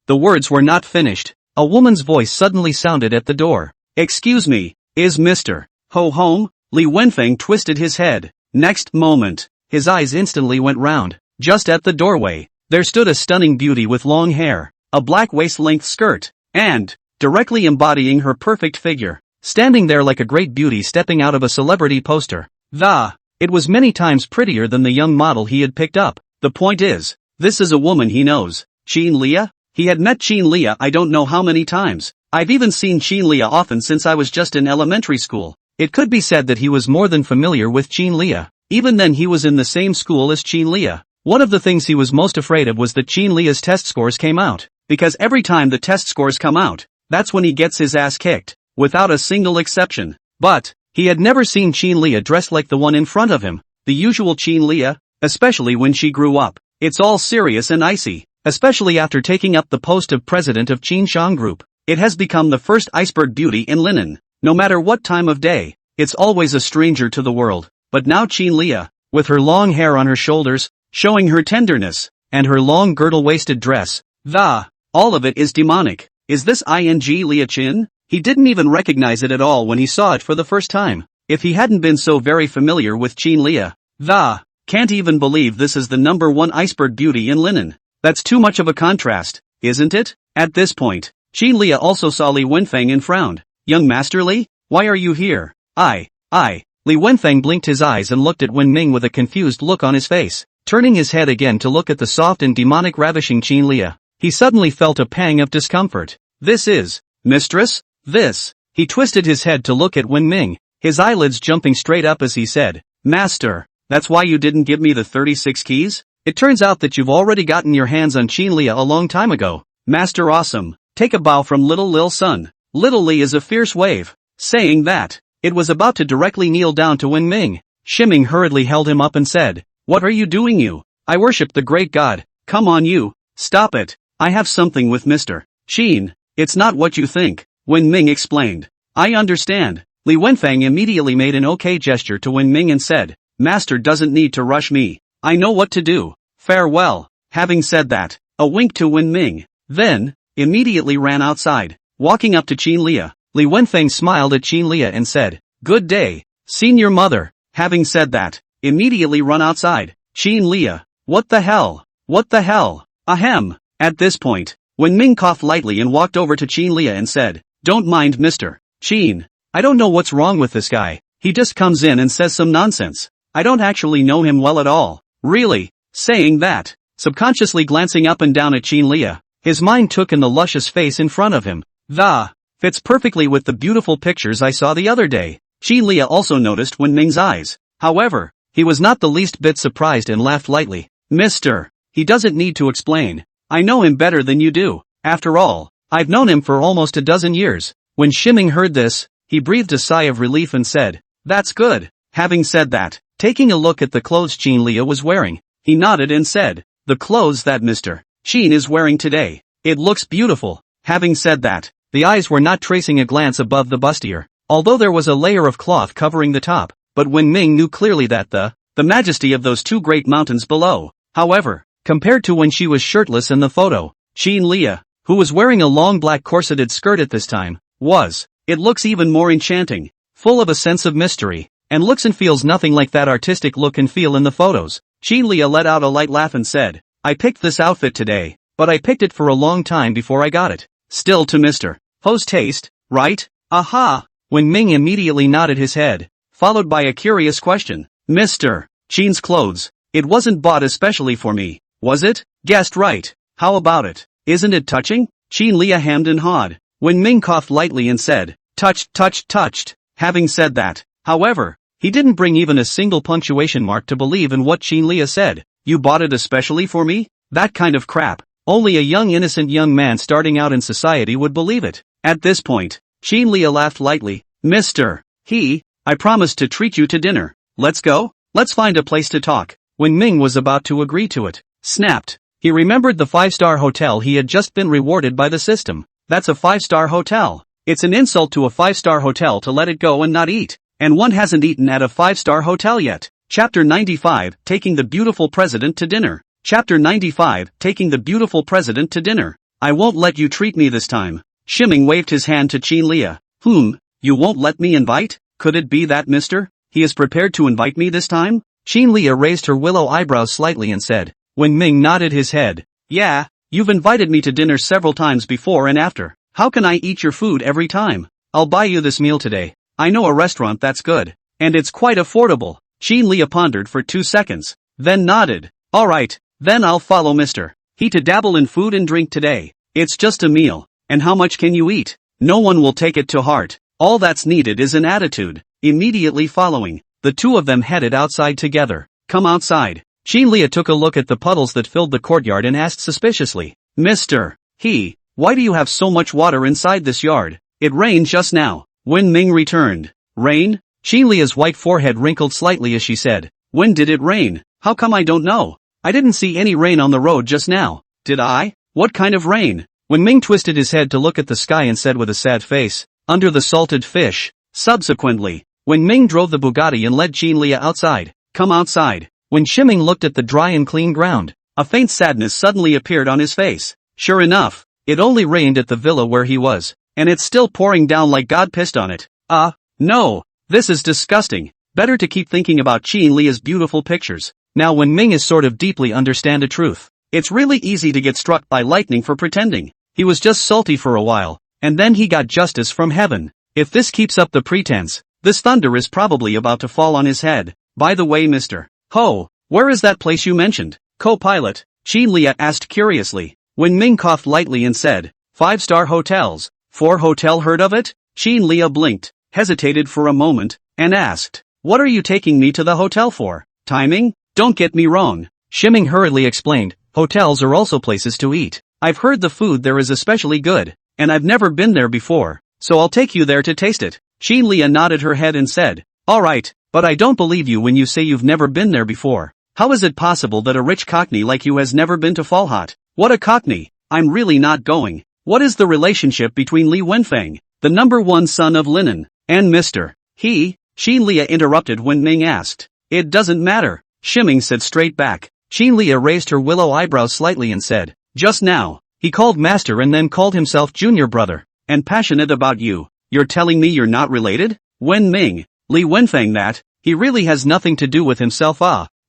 The words were not finished. A woman's voice suddenly sounded at the door. Excuse me, is Mr. Ho home? Li Wenfeng twisted his head. Next moment, his eyes instantly went round. Just at the doorway, there stood a stunning beauty with long hair, a black waist-length skirt, and, directly embodying her perfect figure, standing there like a great beauty stepping out of a celebrity poster. It was many times prettier than the young model he had picked up. The point is, this is a woman he knows. Qin Lia? He had met Qin Lia I don't know how many times. I've even seen Qin Lia often since I was just in elementary school. It could be said that he was more than familiar with Qin Lia. Even then he was in the same school as Qin Lia. One of the things he was most afraid of was that Qin Lia's test scores came out. Because every time the test scores come out, that's when he gets his ass kicked, without a single exception. But, he had never seen Qin Lia dressed like the one in front of him, the usual Qin Lia, especially when she grew up. It's all serious and icy, especially after taking up the post of president of Qin Shang Group. It has become the first iceberg beauty in linen. No matter what time of day, it's always a stranger to the world. But now Qin Lia, with her long hair on her shoulders, showing her tenderness, and her long girdle-waisted dress, all of it is demonic. Is this ing Lia Qin? He didn't even recognize it at all when he saw it for the first time. If he hadn't been so very familiar with Qin Lia, can't even believe this is the #1 iceberg beauty in linen. That's too much of a contrast, isn't it? At this point, Qin Lia also saw Li Wenfeng and frowned. Young Master Li? Why are you here? Li Wenfeng blinked his eyes and looked at Wen Ming with a confused look on his face. Turning his head again to look at the soft and demonic ravishing Qin Lia, he suddenly felt a pang of discomfort. This is, mistress? This. He twisted his head to look at Wen Ming, his eyelids jumping straight up as he said, Master, that's why you didn't give me the 36 keys? It turns out that you've already gotten your hands on Qin Lia a long time ago. Master awesome. Take a bow from Little Lil Sun. Little Li is a fierce wave. Saying that, it was about to directly kneel down to Wen Ming. Shiming hurriedly held him up and said, What are you doing you? I worship the great god. Come on you. Stop it. I have something with Mr. Qin. It's not what you think. Wen Ming explained. I understand. Li Wenfeng immediately made an okay gesture to Wen Ming and said, Master doesn't need to rush me. I know what to do. Farewell. Having said that, a wink to Wen Ming. Then, immediately ran outside. Walking up to Qin Lia, Li Wenfeng smiled at Qin Lia and said, Good day, senior mother. Having said that, immediately run outside. Qin Lia, what the hell? What the hell? Ahem. At this point, Wen Ming coughed lightly and walked over to Qin Lia and said, Don't mind Mr. Qin. I don't know what's wrong with this guy. He just comes in and says some nonsense. I don't actually know him well at all. Really? Saying that, subconsciously glancing up and down at Qin Lia, his mind took in the luscious face in front of him. Fits perfectly with the beautiful pictures I saw the other day. Qin Lia also noticed Wen Ming's eyes. However, he was not the least bit surprised and laughed lightly. Mister, he doesn't need to explain. I know him better than you do. After all, I've known him for almost a dozen years. When Shiming heard this, he breathed a sigh of relief and said, That's good. Having said that, taking a look at the clothes Qin Lia was wearing, he nodded and said, The clothes that Mr. Qin is wearing today. It looks beautiful. Having said that, the eyes were not tracing a glance above the bustier, although there was a layer of cloth covering the top, but Wen Ming knew clearly that the majesty of those two great mountains below. However, compared to when she was shirtless in the photo, Qin Lia, who was wearing a long black corseted skirt at this time, it looks even more enchanting, full of a sense of mystery, and looks and feels nothing like that artistic look and feel in the photos. Qin Lia let out a light laugh and said, I picked this outfit today, but I picked it for a long time before I got it. Still to Mr. Ho's taste, right? Aha! Wen Ming immediately nodded his head, followed by a curious question. Mr. Qin's clothes, it wasn't bought especially for me, was it? Guessed right. How about it? Isn't it touching? Qin Lia hemmed and hawed. Wen Ming coughed lightly and said, touched. Having said that, however, he didn't bring even a single punctuation mark to believe in what Qin Lia said. You bought it especially for me? That kind of crap. Only a young innocent young man starting out in society would believe it. At this point, Qin Lia laughed lightly. Mr. I promised to treat you to dinner. Let's go? Let's find a place to talk. Wen Ming was about to agree to it. Snapped. He remembered the 5-star hotel he had just been rewarded by the system. That's a 5-star hotel. It's an insult to a 5-star hotel to let it go and not eat. And one hasn't eaten at a 5-star hotel yet. Chapter 95, Taking the Beautiful President to Dinner. Chapter 95, Taking the Beautiful President to Dinner. I won't let you treat me this time. Shiming waved his hand to Qin Lia. You won't let me invite? Could it be that Mr. He is prepared to invite me this time? Qin Lia raised her willow eyebrows slightly and said. Wen Ming nodded his head. Yeah, you've invited me to dinner several times before and after. How can I eat your food every time? I'll buy you this meal today. I know a restaurant that's good. And it's quite affordable. Qin Lia pondered for 2 seconds, then nodded. Alright, then I'll follow Mr. He to dabble in food and drink today. It's just a meal. And how much can you eat? No one will take it to heart. All that's needed is an attitude. Immediately following, the two of them headed outside together. Come outside. Qin Lia took a look at the puddles that filled the courtyard and asked suspiciously. Mr. He, why do you have so much water inside this yard? It rained just now. Wen Ming returned. Rain? Qin Lia's white forehead wrinkled slightly as she said. When did it rain? How come I don't know? I didn't see any rain on the road just now. Did I? What kind of rain? Wen Ming twisted his head to look at the sky and said with a sad face. Under the salted fish. Subsequently, Wen Ming drove the Bugatti and led Qin Lia outside. Come outside. When Shiming looked at the dry and clean ground, a faint sadness suddenly appeared on his face. Sure enough, it only rained at the villa where he was, and it's still pouring down like God pissed on it. No, this is disgusting. Better to keep thinking about Qin Lia's beautiful pictures. Now Wen Ming is sort of deeply understand a truth. It's really easy to get struck by lightning for pretending. He was just salty for a while, and then he got justice from heaven. If this keeps up the pretense, this thunder is probably about to fall on his head. By the way, Mr. Ho, where is that place you mentioned? Co-pilot, Qin Lia asked curiously. Wen Ming coughed lightly and said, 5-star hotels. 4 hotel heard of it? Qin Lia blinked, hesitated for a moment, and asked, what are you taking me to the hotel for? Timing? Don't get me wrong. Shiming hurriedly explained, hotels are also places to eat. I've heard the food there is especially good, and I've never been there before, so I'll take you there to taste it. Qin Lia nodded her head and said, alright, but I don't believe you when you say you've never been there before. How is it possible that a rich cockney like you has never been to Fallout? What a cockney! I'm really not going. What is the relationship between Li Wenfeng, the number 1 son of Linen, and Mr. He? Qin Lia interrupted when Ming asked. It doesn't matter, Shiming said straight back. Qin Lia raised her willow eyebrows slightly and said, just now, he called master and then called himself junior brother, and passionate about you. You're telling me you're not related? Wen Ming, Li Wenfeng that, he really has nothing to do with himself.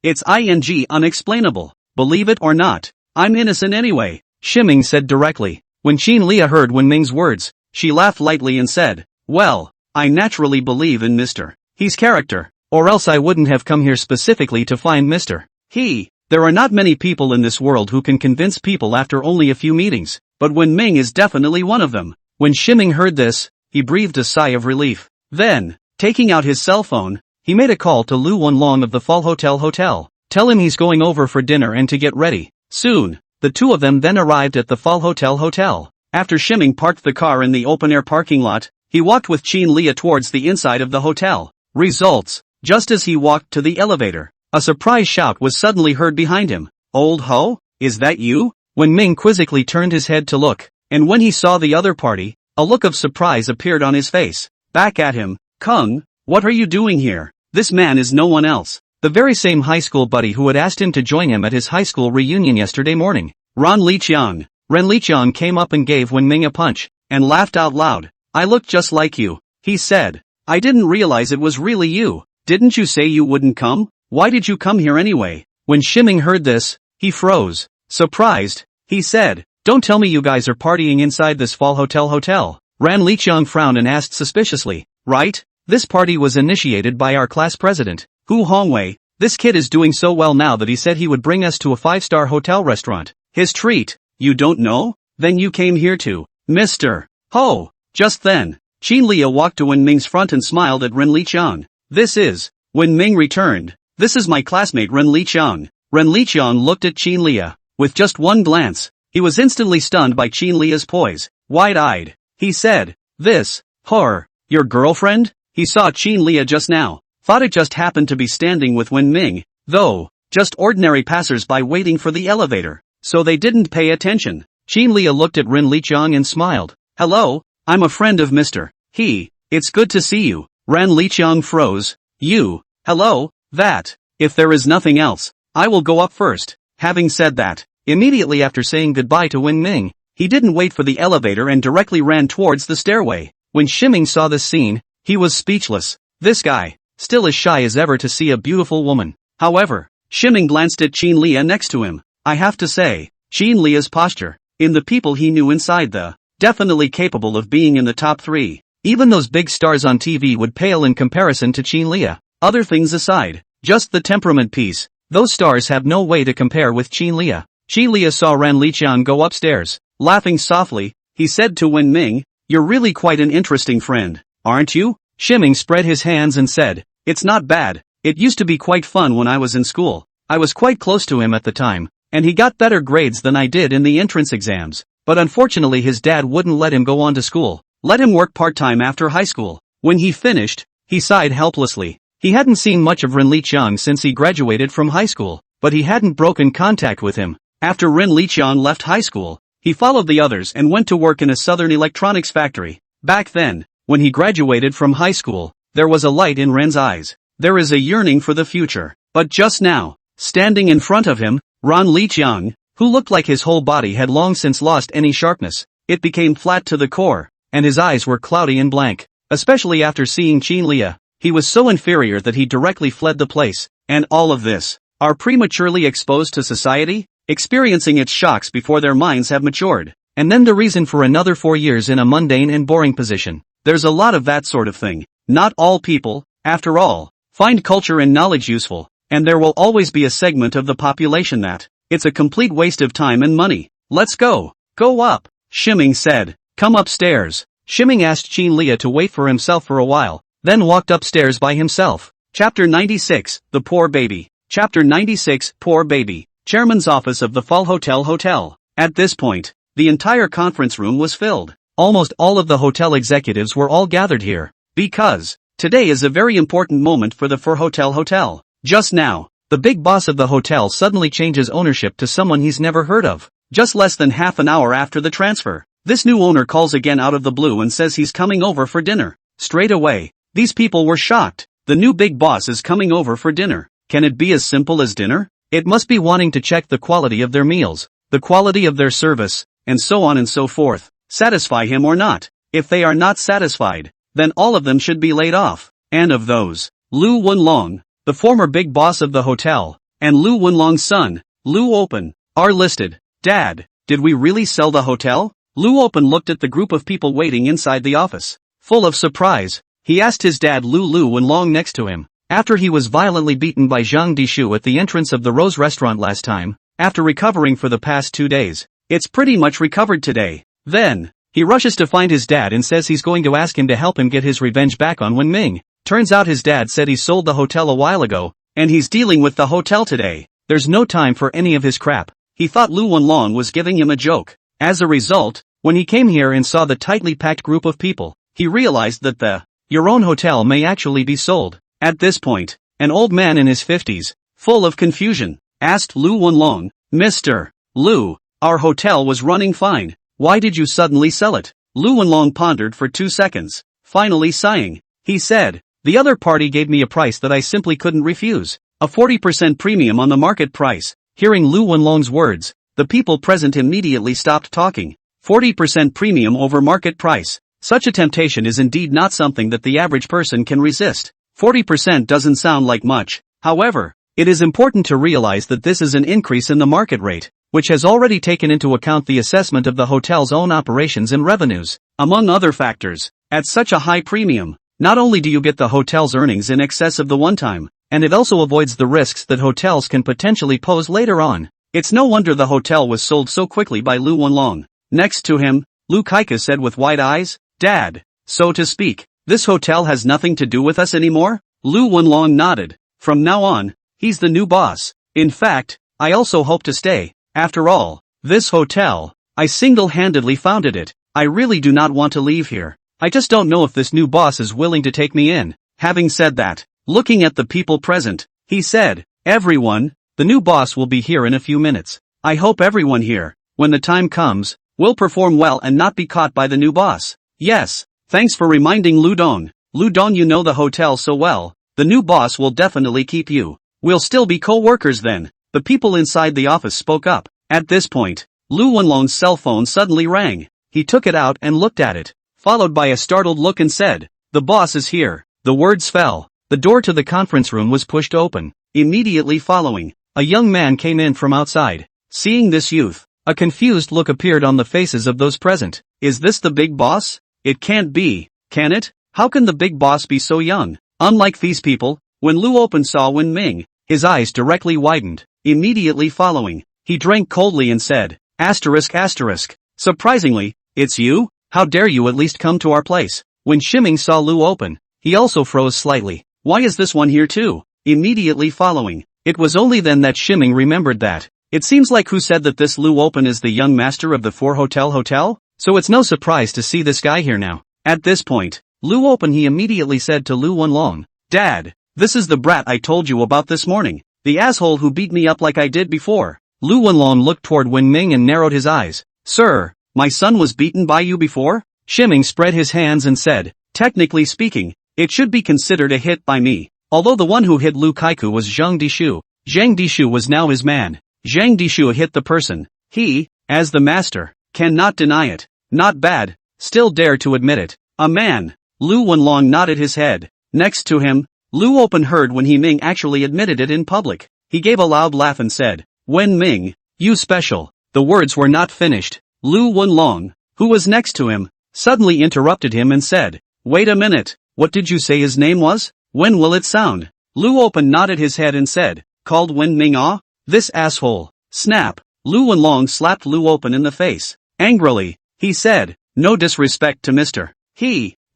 It's unexplainable. Believe it or not, I'm innocent anyway, Shiming said directly. When Qin Lia heard Wen Ming's words, she laughed lightly and said, well, I naturally believe in Mr. He's character, or else I wouldn't have come here specifically to find Mr. He. There are not many people in this world who can convince people after only a few meetings, but Wen Ming is definitely one of them. When Shiming heard this, he breathed a sigh of relief. Then, taking out his cell phone, he made a call to Lu Wenlong of the Fall Hotel. Tell him he's going over for dinner and to get ready. Soon, the two of them then arrived at the Fall Hotel. After Shiming parked the car in the open-air parking lot, he walked with Qin Lia towards the inside of the hotel. Results. Just as he walked to the elevator, a surprise shout was suddenly heard behind him. Old Ho? Is that you? Wen Ming quizzically turned his head to look, and when he saw the other party, a look of surprise appeared on his face. Back at him. Kung, what are you doing here? This man is no one else. The very same high school buddy who had asked him to join him at his high school reunion yesterday morning. Ren Liqiang came up and gave Wen Ming a punch, and laughed out loud. I look just like you, he said. I didn't realize it was really you. Didn't you say you wouldn't come? Why did you come here anyway? When Shiming heard this, he froze. Surprised, he said, don't tell me you guys are partying inside this Fall Hotel. Ren Liqiang frowned and asked suspiciously, right? This party was initiated by our class president, Hu Hongwei. This kid is doing so well now that he said he would bring us to a 5-star hotel restaurant. His treat. You don't know? Then you came here too, Mr. Ho. Just then, Qin Lia walked to Wen Ming's front and smiled at Ren Liqiang. This is, Wen Ming returned. This is my classmate Ren Liqiang. Ren Liqiang looked at Qin Lia. With just one glance, he was instantly stunned by Qin Lia's poise. Wide-eyed, he said, this, her, your girlfriend? He saw Qin Lia just now, thought it just happened to be standing with Wen Ming, though, just ordinary passers-by waiting for the elevator, so they didn't pay attention. Qin Lia looked at Ren Liqiang and smiled. Hello, I'm a friend of Mr. He. It's good to see you. Ran Liqiang froze. You. Hello, that. If there is nothing else, I will go up first. Having said that, immediately after saying goodbye to Wen Ming, he didn't wait for the elevator and directly ran towards the stairway. When Shiming saw this scene, he was speechless. This guy, still as shy as ever to see a beautiful woman. However, Shiming glanced at Qin Lia next to him. I have to say, Qin Lia's posture, in the people he knew inside definitely capable of being in the top 3. Even those big stars on TV would pale in comparison to Qin Lia. Other things aside, just the temperament piece, those stars have no way to compare with Qin Lia. Qin Lia saw Ran Liqiang go upstairs. Laughing softly, he said to Wen Ming, "You're really quite an interesting friend, aren't you?" Shiming spread his hands and said, "It's not bad. It used to be quite fun when I was in school. I was quite close to him at the time, and he got better grades than I did in the entrance exams. But unfortunately his dad wouldn't let him go on to school, let him work part-time after high school. When he finished, he sighed helplessly. He hadn't seen much of Ren Liqiang since he graduated from high school, but he hadn't broken contact with him. After Ren Liqiang left high school, he followed the others and went to work in a southern electronics factory. Back then, when he graduated from high school, there was a light in Ren's eyes. There is a yearning for the future. But just now, standing in front of him, Ran Liqiang, who looked like his whole body had long since lost any sharpness. It became flat to the core, and his eyes were cloudy and blank. Especially after seeing Qin Lia, he was so inferior that he directly fled the place. And all of this, are prematurely exposed to society, experiencing its shocks before their minds have matured, and then the reason for another 4 years in a mundane and boring position. There's a lot of that sort of thing. Not all people, after all, find culture and knowledge useful, and there will always be a segment of the population that, it's a complete waste of time and money. Let's go. Go up, Shiming said. Come upstairs. Shiming asked Qin Lia to wait for himself for a while, then walked upstairs by himself. Chapter 96, The Poor Baby. Chapter 96, Poor Baby. Chairman's office of the Fall Hotel. At this point, the entire conference room was filled. Almost all of the hotel executives were all gathered here, because today is a very important moment for the Fall Hotel. Just now, the big boss of the hotel suddenly changes ownership to someone he's never heard of. Just less than half an hour after the transfer, this new owner calls again out of the blue and says he's coming over for dinner. Straight away, these people were shocked. The new big boss is coming over for dinner. Can it be as simple as dinner? It must be wanting to check the quality of their meals, the quality of their service, and so on and so forth. Satisfy him or not. If they are not satisfied, then all of them should be laid off. And of those, Lu Wenlong, the former big boss of the hotel, and Lu Wenlong's son, Lu Open, are listed. Dad, did we really sell the hotel? Lu Open looked at the group of people waiting inside the office. Full of surprise, he asked his dad Lu Wenlong next to him. After he was violently beaten by Zhang Dishu at the entrance of the Rose restaurant last time, after recovering for the past 2 days, it's pretty much recovered today. Then, he rushes to find his dad and says he's going to ask him to help him get his revenge back on Wen Ming. Turns out his dad said he sold the hotel a while ago, and he's dealing with the hotel today. There's no time for any of his crap. He thought Lu Wenlong was giving him a joke. As a result, when he came here and saw the tightly packed group of people, he realized that your own hotel may actually be sold. At this point, an old man in his 50s, full of confusion, asked Lu Wenlong, "Mr. Lu, our hotel was running fine. Why did you suddenly sell it?" Lu Wenlong pondered for 2 seconds. Finally sighing, he said, "The other party gave me a price that I simply couldn't refuse. A 40% premium on the market price." Hearing Lu Wenlong's words, the people present immediately stopped talking. 40% premium over market price. Such a temptation is indeed not something that the average person can resist. 40% doesn't sound like much. However, it is important to realize that this is an increase in the market rate, which has already taken into account the assessment of the hotel's own operations and revenues, among other factors. At such a high premium, not only do you get the hotel's earnings in excess of the one-time, and it also avoids the risks that hotels can potentially pose later on. It's no wonder the hotel was sold so quickly by Lu Wenlong. Next to him, Lu Kaika said with wide eyes, "Dad, so to speak, this hotel has nothing to do with us anymore?" Lu Wenlong nodded. "From now on, he's the new boss. In fact, I also hope to stay. After all, this hotel, I single-handedly founded it. I really do not want to leave here. I just don't know if this new boss is willing to take me in." Having said that, looking at the people present, he said, "Everyone, the new boss will be here in a few minutes. I hope everyone here, when the time comes, will perform well and not be caught by the new boss." Yes, thanks for reminding Ludong. Ludong, you know the hotel so well. The new boss will definitely keep you. We'll still be co-workers then. The people inside the office spoke up. At this point, Lu Wenlong's cell phone suddenly rang. He took it out and looked at it, followed by a startled look and said, "The boss is here." The words fell. The door to the conference room was pushed open. Immediately following, a young man came in from outside. Seeing this youth, a confused look appeared on the faces of those present. Is this the big boss? It can't be, can it? How can the big boss be so young? Unlike these people, when Lu Open saw Wen Ming, his eyes directly widened. Immediately following, he drank coldly and said, asterisk asterisk. Surprisingly, it's you? How dare you at least come to our place? When Shiming saw Lu Open, he also froze slightly. Why is this one here too? Immediately following, it was only then that Shiming remembered that. It seems like who said that this Lu Open is the young master of the Four Hotel? So it's no surprise to see this guy here now. At this point, Lu Open he immediately said to Lu Wenlong, Dad, this is the brat I told you about this morning. The asshole who beat me up like I did before. Lu Wenlong looked toward Wen Ming and narrowed his eyes. Sir, my son was beaten by you before? Shiming spread his hands and said, technically speaking, it should be considered a hit by me. Although the one who hit Lu Kaiku was Zhang Dishu. Zhang Dishu was now his man. Zhang Dishu hit the person. He, as the master, cannot deny it. Not bad, still dare to admit it. A man. Lu Wenlong nodded his head. Next to him, Lu Open heard when He Ming actually admitted it in public. He gave a loud laugh and said, Wen Ming, you special. The words were not finished. Lu Wenlong, who was next to him, suddenly interrupted him and said, wait a minute, what did you say his name was? When will it sound? Lu Open nodded his head and said, called Wen Ming ah? This asshole. Snap. Lu Wenlong slapped Lu Open in the face. Angrily, he said, no disrespect to Mr.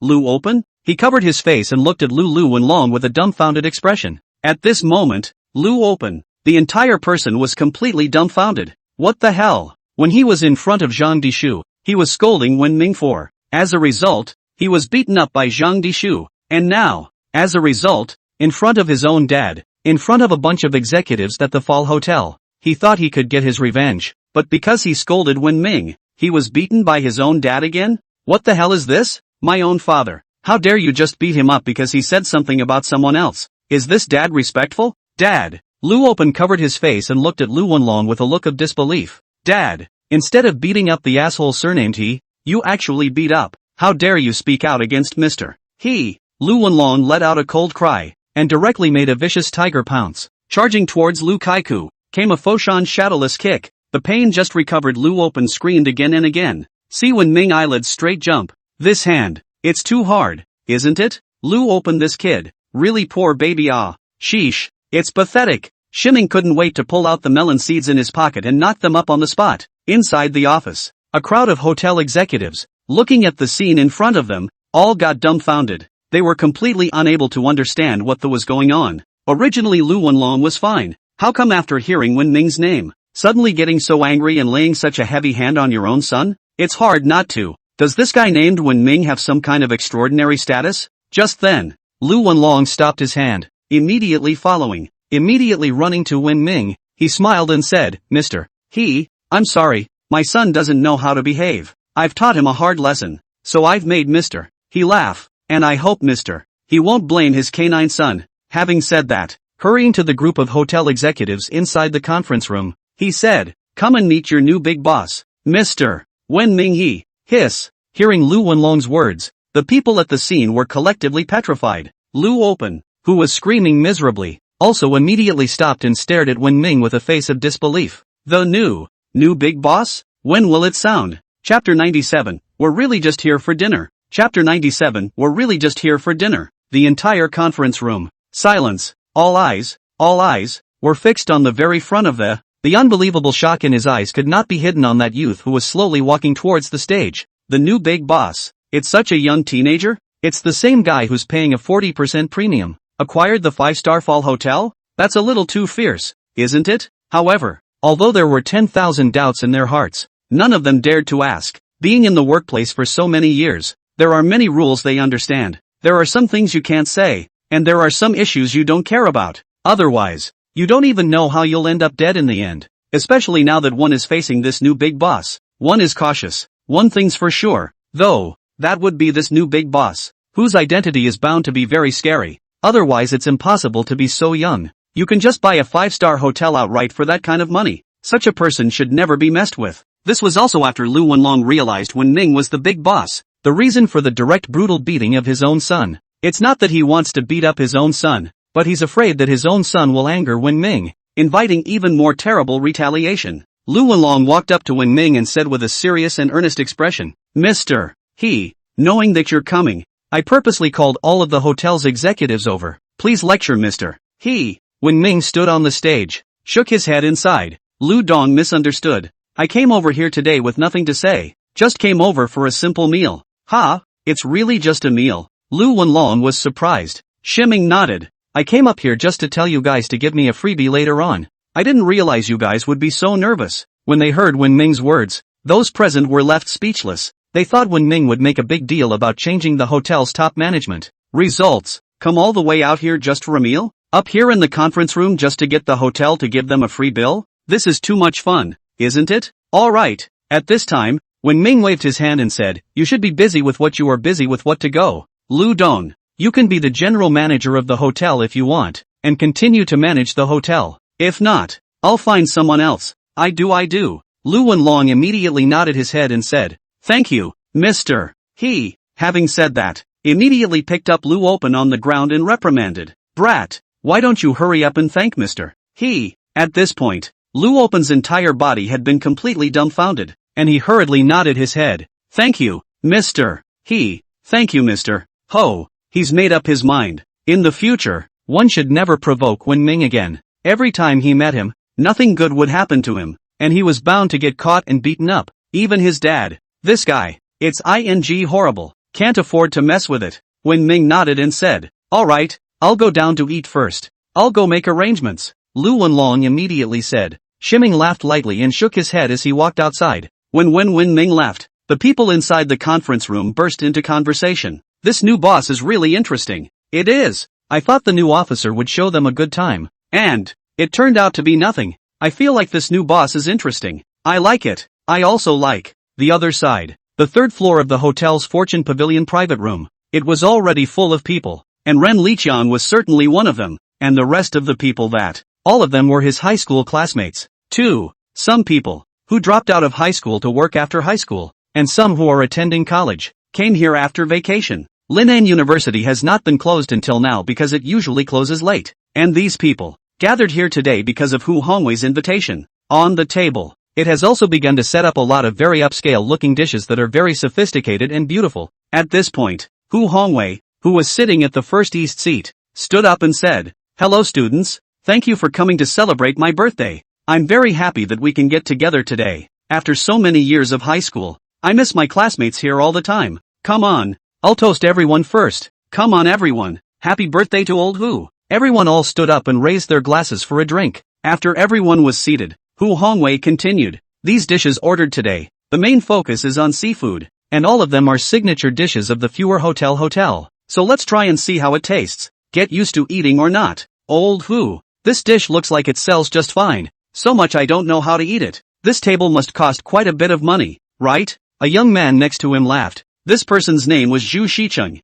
Lu Open? He covered his face and looked at Lu Wenlong with a dumbfounded expression. At this moment, Lu Open, the entire person was completely dumbfounded. What the hell? When he was in front of Zhang Dishu, he was scolding Wen Ming for. As a result, he was beaten up by Zhang Dishu. And now, as a result, in front of his own dad, in front of a bunch of executives at the Fall Hotel, he thought he could get his revenge. But because he scolded Wen Ming, he was beaten by his own dad again? What the hell is this? My own father. How dare you just beat him up because he said something about someone else? Is this dad respectful? Dad. Lu Open covered his face and looked at Lu Wenlong with a look of disbelief. Dad, instead of beating up the asshole surnamed He, you actually beat up. How dare you speak out against Mr. He? Lu Wenlong let out a cold cry, and directly made a vicious tiger pounce. Charging towards Lu Kaiku, came a Foshan shadowless kick. The pain just recovered. Lu Open screamed again and again. See Wen Ming eyelids straight jump. This hand. It's too hard, isn't it? Lu Open this kid. Really poor baby ah. Sheesh. It's pathetic. Shiming couldn't wait to pull out the melon seeds in his pocket and knock them up on the spot. Inside the office, a crowd of hotel executives, looking at the scene in front of them, all got dumbfounded. They were completely unable to understand what was going on. Originally Lu Wenlong was fine. How come after hearing Wen Ming's name, suddenly getting so angry and laying such a heavy hand on your own son? It's hard not to. Does this guy named Wen Ming have some kind of extraordinary status? Just then, Lu Wenlong stopped his hand. Immediately running to Wen Ming, he smiled and said, Mr. He, I'm sorry, my son doesn't know how to behave. I've taught him a hard lesson, so I've made Mr. He laugh, and I hope Mr. He won't blame his canine son. Having said that, hurrying to the group of hotel executives inside the conference room, he said, come and meet your new big boss, Mr. Wen Ming He. Hiss. Hearing Lu Wenlong's words, the people at the scene were collectively petrified. Lu Open, who was screaming miserably, also immediately stopped and stared at Wen Ming with a face of disbelief. The new big boss? When will it sound? Chapter 97, we're really just here for dinner. Chapter 97, we're really just here for dinner. The entire conference room. Silence. All eyes were fixed on the very front of the unbelievable shock in his eyes could not be hidden on that youth who was slowly walking towards the stage. The new big boss. It's such a young teenager? It's the same guy who's paying a 40% premium. Acquired the 5-star Fall Hotel? That's a little too fierce, isn't it? However, although there were 10,000 doubts in their hearts, none of them dared to ask. Being in the workplace for so many years, there are many rules they understand. There are some things you can't say, and there are some issues you don't care about. Otherwise, you don't even know how you'll end up dead in the end. Especially now that one is facing this new big boss. One is cautious. One thing's for sure, though, That would be this new big boss, whose identity is bound to be very scary. Otherwise it's impossible to be so young. You can just buy a 5-star hotel outright for that kind of money. Such a person should never be messed with. This was also after Lu Wenlong realized Wen Ming was the big boss. The reason for the direct brutal beating of his own son. It's not that he wants to beat up his own son, but he's afraid that his own son will anger Wen Ming, inviting even more terrible retaliation. Lu Wenlong walked up to Wen Ming and said with a serious and earnest expression, Mr. He, knowing that you're coming, I purposely called all of the hotel's executives over. Please lecture Mr. He. Wen Ming stood on the stage, shook his head inside. Lu Dong misunderstood. I came over here today with nothing to say. Just came over for a simple meal. Ha, it's really just a meal. Lu Wenlong was surprised. Shiming nodded. I came up here just to tell you guys to give me a freebie later on. I didn't realize you guys would be so nervous. When they heard Wen Ming's words, those present were left speechless. They thought Wen Ming would make a big deal about changing the hotel's top management. Results, come all the way out here just for a meal? Up here in the conference room just to get the hotel to give them a free bill? This is too much fun, isn't it? Alright. At this time, Wen Ming waved his hand and said, you should be busy with what you are busy with what to go. Lu Dong, you can be the general manager of the hotel if you want, and continue to manage the hotel. If not, I'll find someone else. I do. Lu Wenlong immediately nodded his head and said, thank you, Mr. He, having said that, immediately picked up Lu Open on the ground and reprimanded. Brat, why don't you hurry up and thank Mr. He? At this point, Lu Open's entire body had been completely dumbfounded, and he hurriedly nodded his head. Thank you, Mr. He. Thank you, Mr. Ho. He's made up his mind. In the future, one should never provoke Wen Ming again. Every time he met him, nothing good would happen to him, and he was bound to get caught and beaten up. Even his dad. This guy. It's horrible. Can't afford to mess with it. Wen Ming nodded and said, alright, I'll go down to eat first. I'll go make arrangements. Lu Wenlong immediately said. Shiming laughed lightly and shook his head as he walked outside. When Wen Ming left, the people inside the conference room burst into conversation. This new boss is really interesting. It is. I thought the new officer would show them a good time. And it turned out to be nothing. I feel like this new boss is interesting. I like it. I also like the other side. The third floor of the hotel's Fortune Pavilion private room. It was already full of people, and Ren Liqian was certainly one of them, and the rest of the people that, all of them were his high school classmates. Too, some people, who dropped out of high school to work after high school, and some who are attending college, came here after vacation. Linan University has not been closed until now because it usually closes late, and these people, gathered here today because of Hu Hongwei's invitation. On the table, it has also begun to set up a lot of very upscale looking dishes that are very sophisticated and beautiful. At this point, Hu Hongwei, who was sitting at the first east seat, stood up and said, hello students, thank you for coming to celebrate my birthday. I'm very happy that we can get together today. After so many years of high school, I miss my classmates here all the time. Come on, I'll toast everyone first. Come on everyone, happy birthday to old Hu. Everyone all stood up and raised their glasses for a drink. After everyone was seated, Hu Hongwei continued. These dishes ordered today, the main focus is on seafood, and all of them are signature dishes of the Fewer Hotel. So let's try and see how it tastes. Get used to eating or not. Old Hu, this dish looks like it sells just fine. So much I don't know how to eat it. This table must cost quite a bit of money, right? A young man next to him laughed. This person's name was Zhu Shicheng.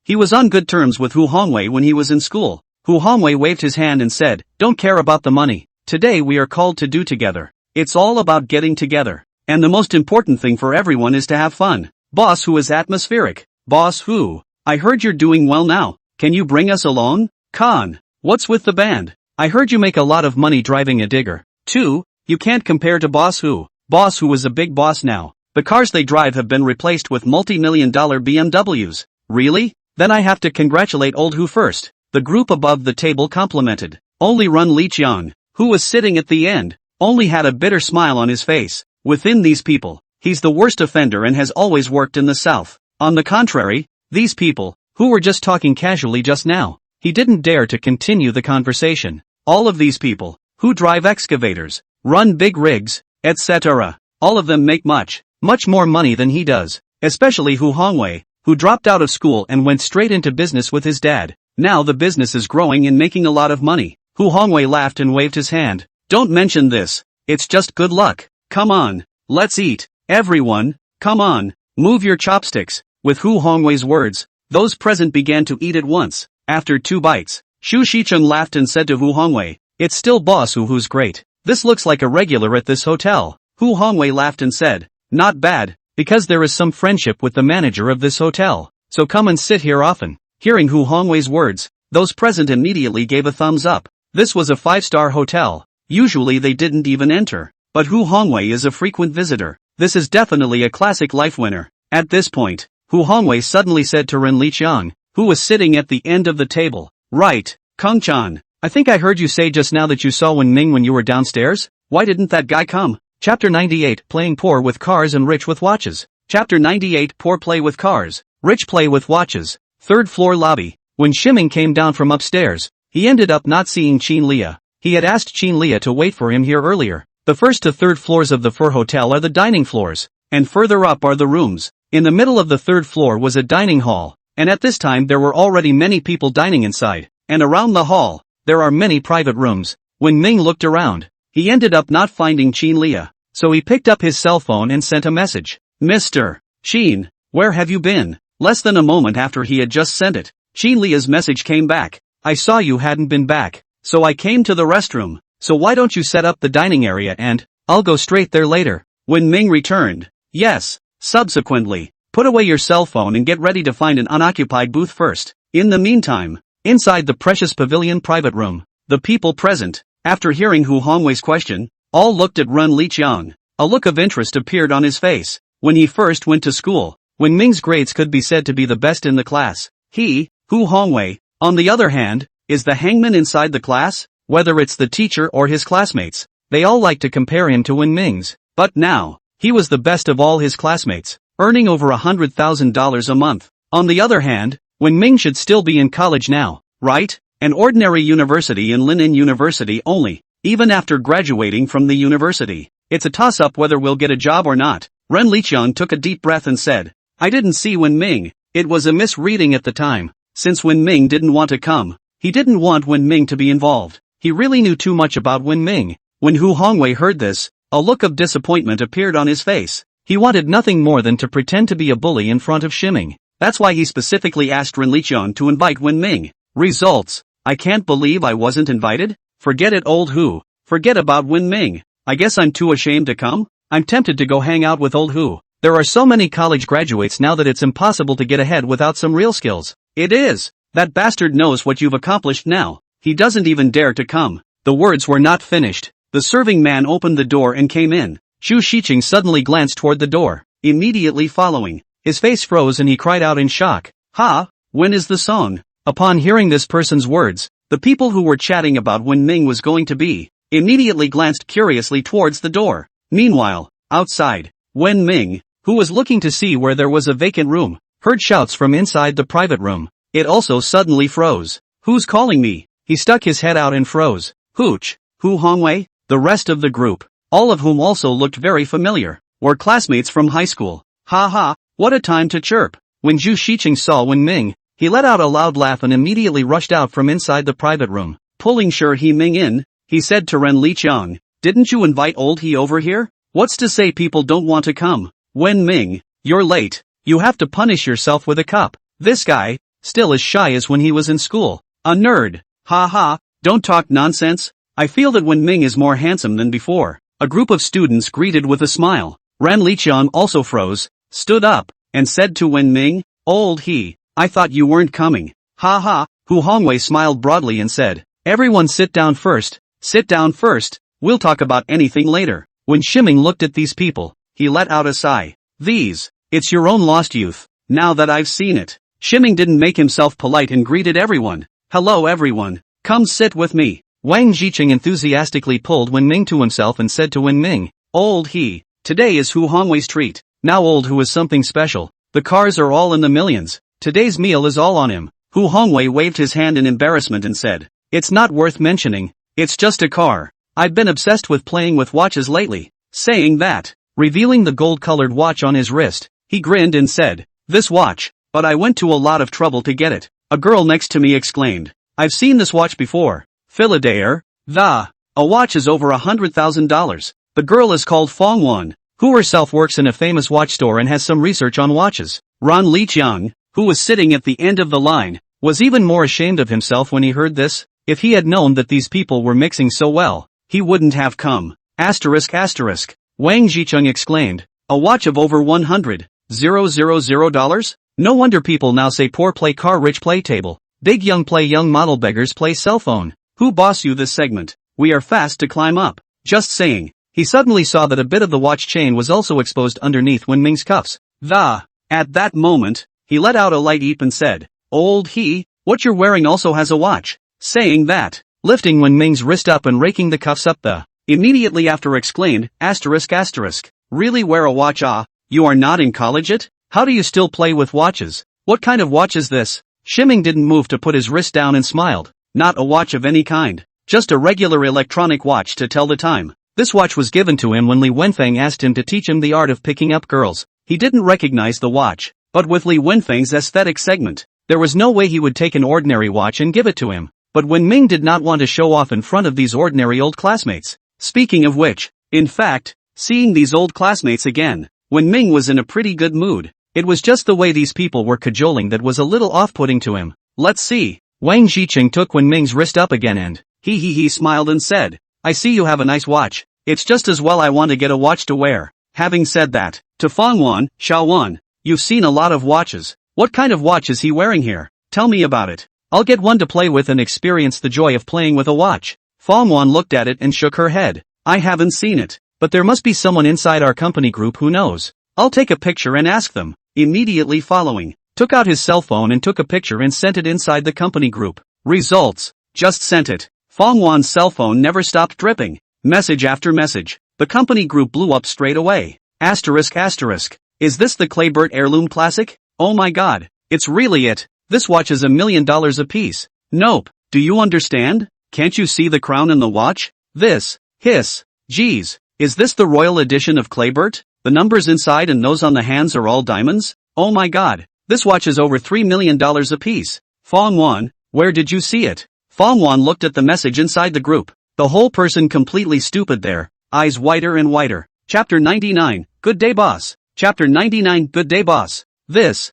He was on good terms with Hu Hongwei when he was in school. Hu Hongwei waved his hand and said, don't care about the money. Today we are called to do together. It's all about getting together. And the most important thing for everyone is to have fun. Boss Hu is atmospheric. Boss Hu, I heard you're doing well now. Can you bring us along? Khan, what's with the band? I heard you make a lot of money driving a digger. 2. You can't compare to Boss Hu. Boss Hu is a big boss now. The cars they drive have been replaced with multi-million-dollar BMWs. Really? Then I have to congratulate old Hu first. The group above the table complimented. Only Ren Liqian, who was sitting at the end, only had a bitter smile on his face. Within these people, he's the worst offender and has always worked in the south. On the contrary, these people, who were just talking casually just now, he didn't dare to continue the conversation. All of these people, who drive excavators, run big rigs, etc., all of them make much more money than he does. Especially Hu Hongwei, who dropped out of school and went straight into business with his dad. Now the business is growing and making a lot of money. Hu Hongwei laughed and waved his hand. Don't mention this. It's just good luck. Come on, let's eat. Everyone, come on. Move your chopsticks. With Hu Hongwei's words, those present began to eat at once. After 2 bites, Xu Shicheng laughed and said to Hu Hongwei, "It's still Boss Hu who's great. This looks like a regular at this hotel." Hu Hongwei laughed and said, "Not bad, because there is some friendship with the manager of this hotel, so come and sit here often." Hearing Hu Hongwei's words, those present immediately gave a thumbs up. This was a 5-star hotel. Usually they didn't even enter, but Hu Hongwei is a frequent visitor. This is definitely a classic life winner. At this point, Hu Hongwei suddenly said to Ren Liqiang, who was sitting at the end of the table, "Right, Kung-chan, I think I heard you say just now that you saw Wen Ming when you were downstairs? Why didn't that guy come?" Chapter 98, Playing Poor with Cars and Rich with Watches. Chapter 98, Poor Play with Cars, Rich Play with Watches. 3rd floor lobby. When Shiming came down from upstairs, he ended up not seeing Qin Lia. He had asked Qin Lia to wait for him here earlier. The 1st to 3rd floors of the Fur Hotel are the dining floors, and further up are the rooms. In the middle of the 3rd floor was a dining hall, and at this time there were already many people dining inside, and around the hall, there are many private rooms. When Ming looked around, he ended up not finding Qin Lia, so he picked up his cell phone and sent a message. "Mr. Qin, where have you been?" Less than a moment after he had just sent it, Qin Lia's message came back. "I saw you hadn't been back, so I came to the restroom, so why don't you set up the dining area and I'll go straight there later." When Ming returned, "Yes, subsequently, put away your cell phone and get ready to find an unoccupied booth first." In the meantime, inside the Precious Pavilion private room, the people present, after hearing Hu Hongwei's question, all looked at Ren Liqiang. A look of interest appeared on his face. When he first went to school, when Ming's grades could be said to be the best in the class, he, Hu Hongwei, on the other hand, is the hangman inside the class. Whether it's the teacher or his classmates, they all like to compare him to Wen Ming's. But now, he was the best of all his classmates, earning over $100,000 a month. On the other hand, Wen Ming should still be in college now, right? An ordinary university in Linin University only, even after graduating from the university. It's a toss-up whether we'll get a job or not. Ren Liqiang took a deep breath and said, "I didn't see Wen Ming. It was a misreading at the time. Since Wen Ming didn't want to come, he didn't want Wen Ming to be involved. He really knew too much about Wen Ming." When Hu Hongwei heard this, a look of disappointment appeared on his face. He wanted nothing more than to pretend to be a bully in front of Shiming. That's why he specifically asked Ren Liqiang to invite Wen Ming. Results: "I can't believe I wasn't invited? Forget it, old Hu. Forget about Wen Ming. I guess I'm too ashamed to come? I'm tempted to go hang out with old Hu. There are so many college graduates now that it's impossible to get ahead without some real skills." "It is. That bastard knows what you've accomplished now. He doesn't even dare to come." The words were not finished. The serving man opened the door and came in. Xu Shicheng suddenly glanced toward the door. Immediately following, his face froze and he cried out in shock, "Ha! When is the song?" Upon hearing this person's words, the people who were chatting about when Ming was going to be, immediately glanced curiously towards the door. Meanwhile, outside, Wen Ming, who was looking to see where there was a vacant room, heard shouts from inside the private room. It also suddenly froze. "Who's calling me?" He stuck his head out and froze. "Hooch, Hu Hongwei?" The rest of the group, all of whom also looked very familiar, were classmates from high school. "Ha ha, what a time to chirp." When Xu Shicheng saw Wen Ming, he let out a loud laugh and immediately rushed out from inside the private room. Pulling Sure He Ming in, he said to Ren Liqiang, "Didn't you invite old He over here? What's to say people don't want to come?" "Wen Ming, you're late. You have to punish yourself with a cup." This guy, still as shy as when he was in school. A nerd. "Ha ha, don't talk nonsense. I feel that Wen Ming is more handsome than before." A group of students greeted with a smile. Ren Liqiang also froze, stood up, and said to Wen Ming, "Old He, I thought you weren't coming." "Ha ha." Hu Hongwei smiled broadly and said, "Everyone sit down first. Sit down first. We'll talk about anything later." When Shiming looked at these people, he let out a sigh. It's your own lost youth, now that I've seen it." Shiming didn't make himself polite and greeted everyone. "Hello everyone, come sit with me." Wang Jiqing enthusiastically pulled Wen Ming to himself and said to Wen Ming, "Old He, today is Hu Hongwei's treat. Now old Hu is something special. The cars are all in the millions. Today's meal is all on him." Hu Hongwei waved his hand in embarrassment and said, "It's not worth mentioning. It's just a car. I've been obsessed with playing with watches lately." Saying that, revealing the gold-colored watch on his wrist, he grinned and said, "This watch, but I went to a lot of trouble to get it." A girl next to me exclaimed, "I've seen this watch before. Philadelphia, a watch is over $100,000. The girl is called Fong Wan. who herself works in a famous watch store and has some research on watches. Ran Liqiang, who was sitting at the end of the line, was even more ashamed of himself when he heard this. If he had known that these people were mixing so well, he wouldn't have come. Asterisk asterisk. Wang Jicheng exclaimed. A watch of over $100,000? No wonder people now say poor play car rich play table. Big young play young model beggars play cell phone. Who boss you this segment? We are fast to climb up. Just saying. He suddenly saw that a bit of the watch chain was also exposed underneath Wen Ming's cuffs. At that moment, he let out a light eep and said, Old he, what you're wearing also has a watch. Saying that, lifting Wen Ming's wrist up and raking the cuffs up immediately after exclaimed, asterisk asterisk. Really wear a watch? You are not in college yet? How do you still play with watches? What kind of watch is this? Shiming didn't move to put his wrist down and smiled. Not a watch of any kind. Just a regular electronic watch to tell the time. This watch was given to him when Li Wenfeng asked him to teach him the art of picking up girls. He didn't recognize the watch, but with Li Wenfeng's aesthetic segment, there was no way he would take an ordinary watch and give it to him. But Wen Ming did not want to show off in front of these ordinary old classmates. Speaking of which, in fact, seeing these old classmates again, Wen Ming was in a pretty good mood. It was just the way these people were cajoling that was a little off-putting to him. Let's see. Wang Jicheng took Wen Ming's wrist up again and, he smiled and said, I see you have a nice watch. It's just as well I want to get a watch to wear. Having said that, to Fangwan, Xiaowan, you've seen a lot of watches. What kind of watch is he wearing here? Tell me about it. I'll get one to play with and experience the joy of playing with a watch. Fangwan looked at it and shook her head. I haven't seen it, but there must be someone inside our company group who knows. I'll take a picture and ask them. Immediately following, took out his cell phone and took a picture and sent it inside the company group. Results. Just sent it. Fangwan's cell phone never stopped dripping. Message after message. The company group blew up straight away. Asterisk asterisk. Is this the Claybert Heirloom Classic? Oh my god. It's really it. This watch is $1 million a piece. Nope. Do you understand? Can't you see the crown in the watch? This. Hiss. Geez. Is this the royal edition of Claybert? The numbers inside and those on the hands are all diamonds? Oh my god. This watch is over $3 million a piece. Fangwan, where did you see it? Fangwan looked at the message inside the group. The whole person completely stupid there. Eyes whiter and whiter. Chapter 99. Good day boss. Chapter 99. Good day boss. This.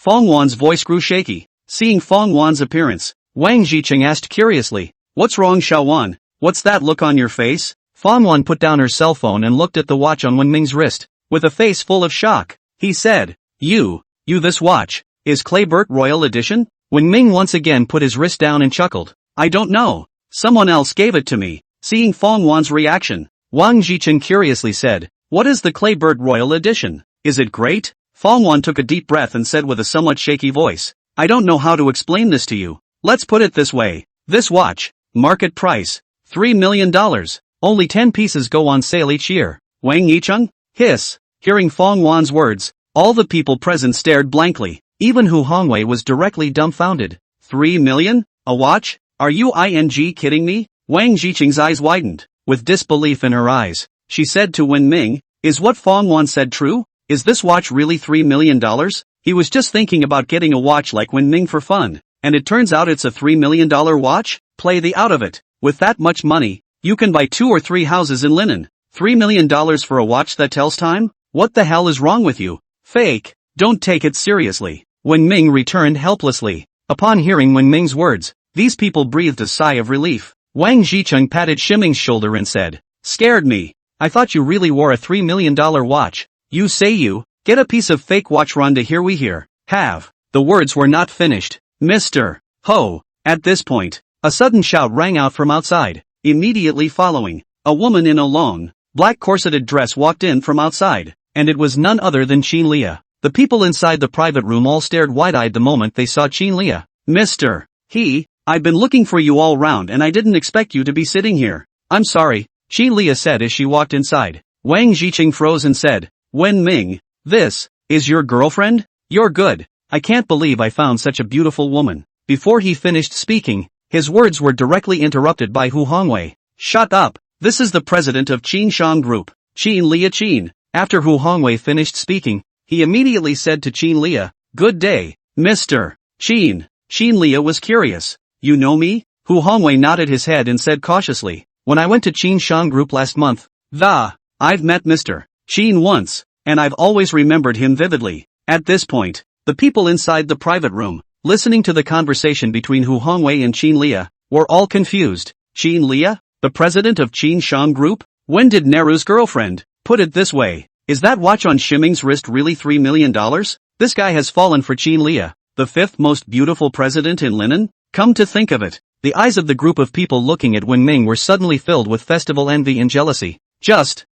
Fangwan's voice grew shaky. Seeing Fangwan's appearance, Wang Jicheng asked curiously, What's wrong Xiaowan? What's that look on your face? Fangwan put down her cell phone and looked at the watch on Wen Ming's wrist, with a face full of shock. He said, You this watch, is Claybert Royal Edition? Wen Ming once again put his wrist down and chuckled. I don't know. Someone else gave it to me. Seeing Fangwan's reaction, Wang Jicheng curiously said, What is the Claybert Royal Edition? Is it great? Fangwan took a deep breath and said with a somewhat shaky voice, I don't know how to explain this to you. Let's put it this way. This watch, market price, $3 million. Only 10 pieces go on sale each year. Wang Yicheng? Hiss. Hearing Fangwan's words, all the people present stared blankly. Even Hu Hongwei was directly dumbfounded. 3 million? A watch? Are you kidding me? Wang Jicheng's eyes widened. With disbelief in her eyes, she said to Wen Ming, Is what Fangwan said true? Is this watch really $3 million? He was just thinking about getting a watch like Wen Ming for fun, and it turns out it's a $3 million watch? Play the out of it. With that much money, you can buy 2 or 3 houses in linen. $3 million for a watch that tells time? What the hell is wrong with you? Fake. Don't take it seriously. Wen Ming returned helplessly. Upon hearing Wen Ming's words, these people breathed a sigh of relief. Wang Jicheng patted Shiming's shoulder and said, Scared me. I thought you really wore a $3 million watch. You say you get a piece of fake watch run to hear we hear. Have. The words were not finished. Mr. Ho. At this point, a sudden shout rang out from outside. Immediately following, a woman in a long, black corseted dress walked in from outside, and it was none other than Qin Lia. The people inside the private room all stared wide-eyed the moment they saw Qin Lia. Mr. I've been looking for you all round and I didn't expect you to be sitting here. I'm sorry, Qin Lia said as she walked inside. Wang Jicheng froze and said, Wen Ming, this is your girlfriend? You're good. I can't believe I found such a beautiful woman. Before he finished speaking, his words were directly interrupted by Hu Hongwei. Shut up. This is the president of Qin Shang Group, Qin Lia Qin. After Hu Hongwei finished speaking, he immediately said to Qin Lia, Good day, Mr. Qin. Qin Lia was curious. You know me? Hu Hongwei nodded his head and said cautiously, When I went to Qin Shang Group last month, I've met Mr. Qin once, and I've always remembered him vividly. At this point, the people inside the private room, listening to the conversation between Hu Hongwei and Qin Lia, were all confused. Qin Lia? The president of Qin Shang Group? When did Neru's girlfriend? Put it this way, is that watch on Shiming's wrist really $3 million? This guy has fallen for Qin Lia, the fifth most beautiful president in linen? Come to think of it, the eyes of the group of people looking at Wen Ming were suddenly filled with festival envy and jealousy. Just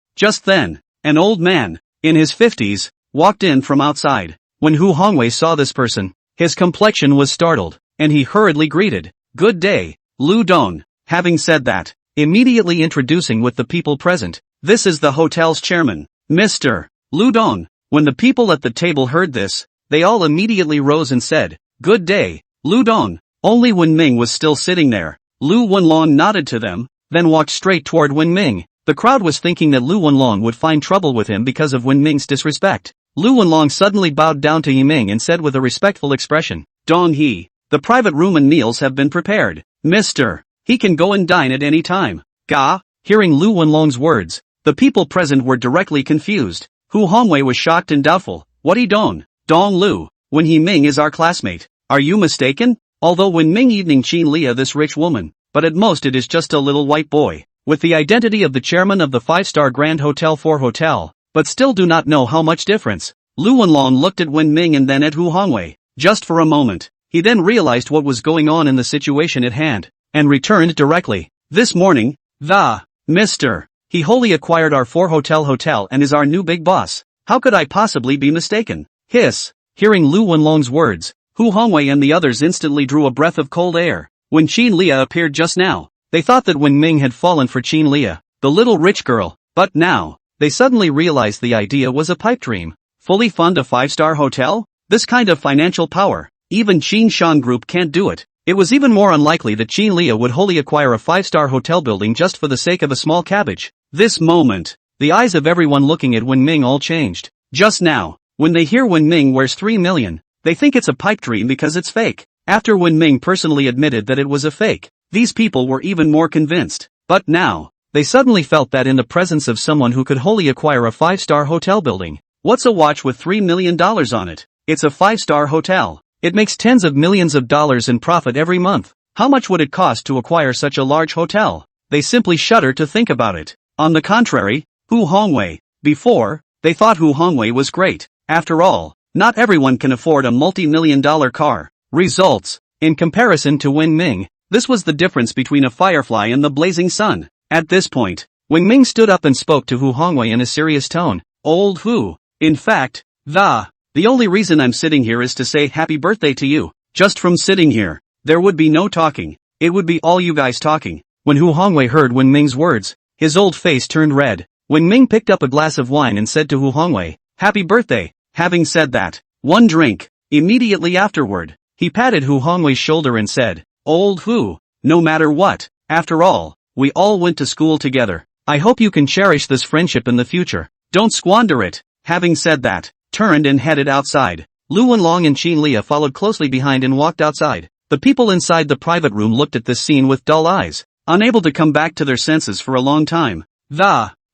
then, an old man, in his 50s, walked in from outside. When Hu Hongwei saw this person, his complexion was startled, and he hurriedly greeted, "Good day, Lu Dong." Having said that, immediately introducing with the people present, "This is the hotel's chairman, Mr. Lu Dong." When the people at the table heard this, they all immediately rose and said, "Good day, Lu Dong." Only Wen Ming was still sitting there. Lu Wenlong nodded to them, then walked straight toward Wen Ming. The crowd was thinking that Lu Wenlong would find trouble with him because of Wen Ming's disrespect. Lu Wenlong suddenly bowed down to Yiming and said with a respectful expression, "Dong He, the private room and meals have been prepared. Mr. He can go and dine at any time." Ga. Hearing Lu Wenlong's words, the people present were directly confused. Hu Hongwei was shocked and doubtful. "What he Dong Lu, when he Ming is our classmate. Are you mistaken? Although Wen Ming evening Qin Lia this rich woman, but at most it is just a little white boy, with the identity of the chairman of the 5-star Grand Hotel 4 Hotel, but still do not know how much difference." Lu Wenlong looked at Wen Ming and then at Hu Hongwei, just for a moment. He then realized what was going on in the situation at hand, and returned directly. "This morning, Mr. He wholly acquired our 4 hotel and is our new big boss. How could I possibly be mistaken?" Hiss. Hearing Lu Wenlong's words, Hu Hongwei and the others instantly drew a breath of cold air. When Qin Lia appeared just now, they thought that Wen Ming had fallen for Qin Lia, the little rich girl, but now, they suddenly realized the idea was a pipe dream. Fully fund a 5-star hotel? This kind of financial power, even Qin Shang Group can't do it. It was even more unlikely that Qin Lia would wholly acquire a 5-star hotel building just for the sake of a small cabbage. This moment, the eyes of everyone looking at Wen Ming all changed. Just now, when they hear Wen Ming wears 3 million, they think it's a pipe dream because it's fake. After Wen Ming personally admitted that it was a fake, these people were even more convinced. But now, they suddenly felt that in the presence of someone who could wholly acquire a 5-star hotel building. What's a watch with $3 million on it? It's a 5-star hotel. It makes tens of millions of dollars in profit every month. How much would it cost to acquire such a large hotel? They simply shudder to think about it. On the contrary, Hu Hongwei. Before, they thought Hu Hongwei was great. After all, not everyone can afford a multi-million-dollar car. Results. In comparison to Wen Ming, this was the difference between a firefly and the blazing sun. At this point, Wen Ming stood up and spoke to Hu Hongwei in a serious tone. "Old Hu, in fact, the only reason I'm sitting here is to say happy birthday to you. Just from sitting here, there would be no talking. It would be all you guys talking." When Hu Hongwei heard Wen Ming's words, his old face turned red. Wen Ming picked up a glass of wine and said to Hu Hongwei, "Happy birthday." Having said that, one drink. Immediately afterward, he patted Hu Hongwei's shoulder and said, "Old Hu, no matter what, after all, we all went to school together. I hope you can cherish this friendship in the future. Don't squander it." Having said that, turned and headed outside. Lu Wenlong and Qin Lia followed closely behind and walked outside. The people inside the private room looked at this scene with dull eyes, unable to come back to their senses for a long time.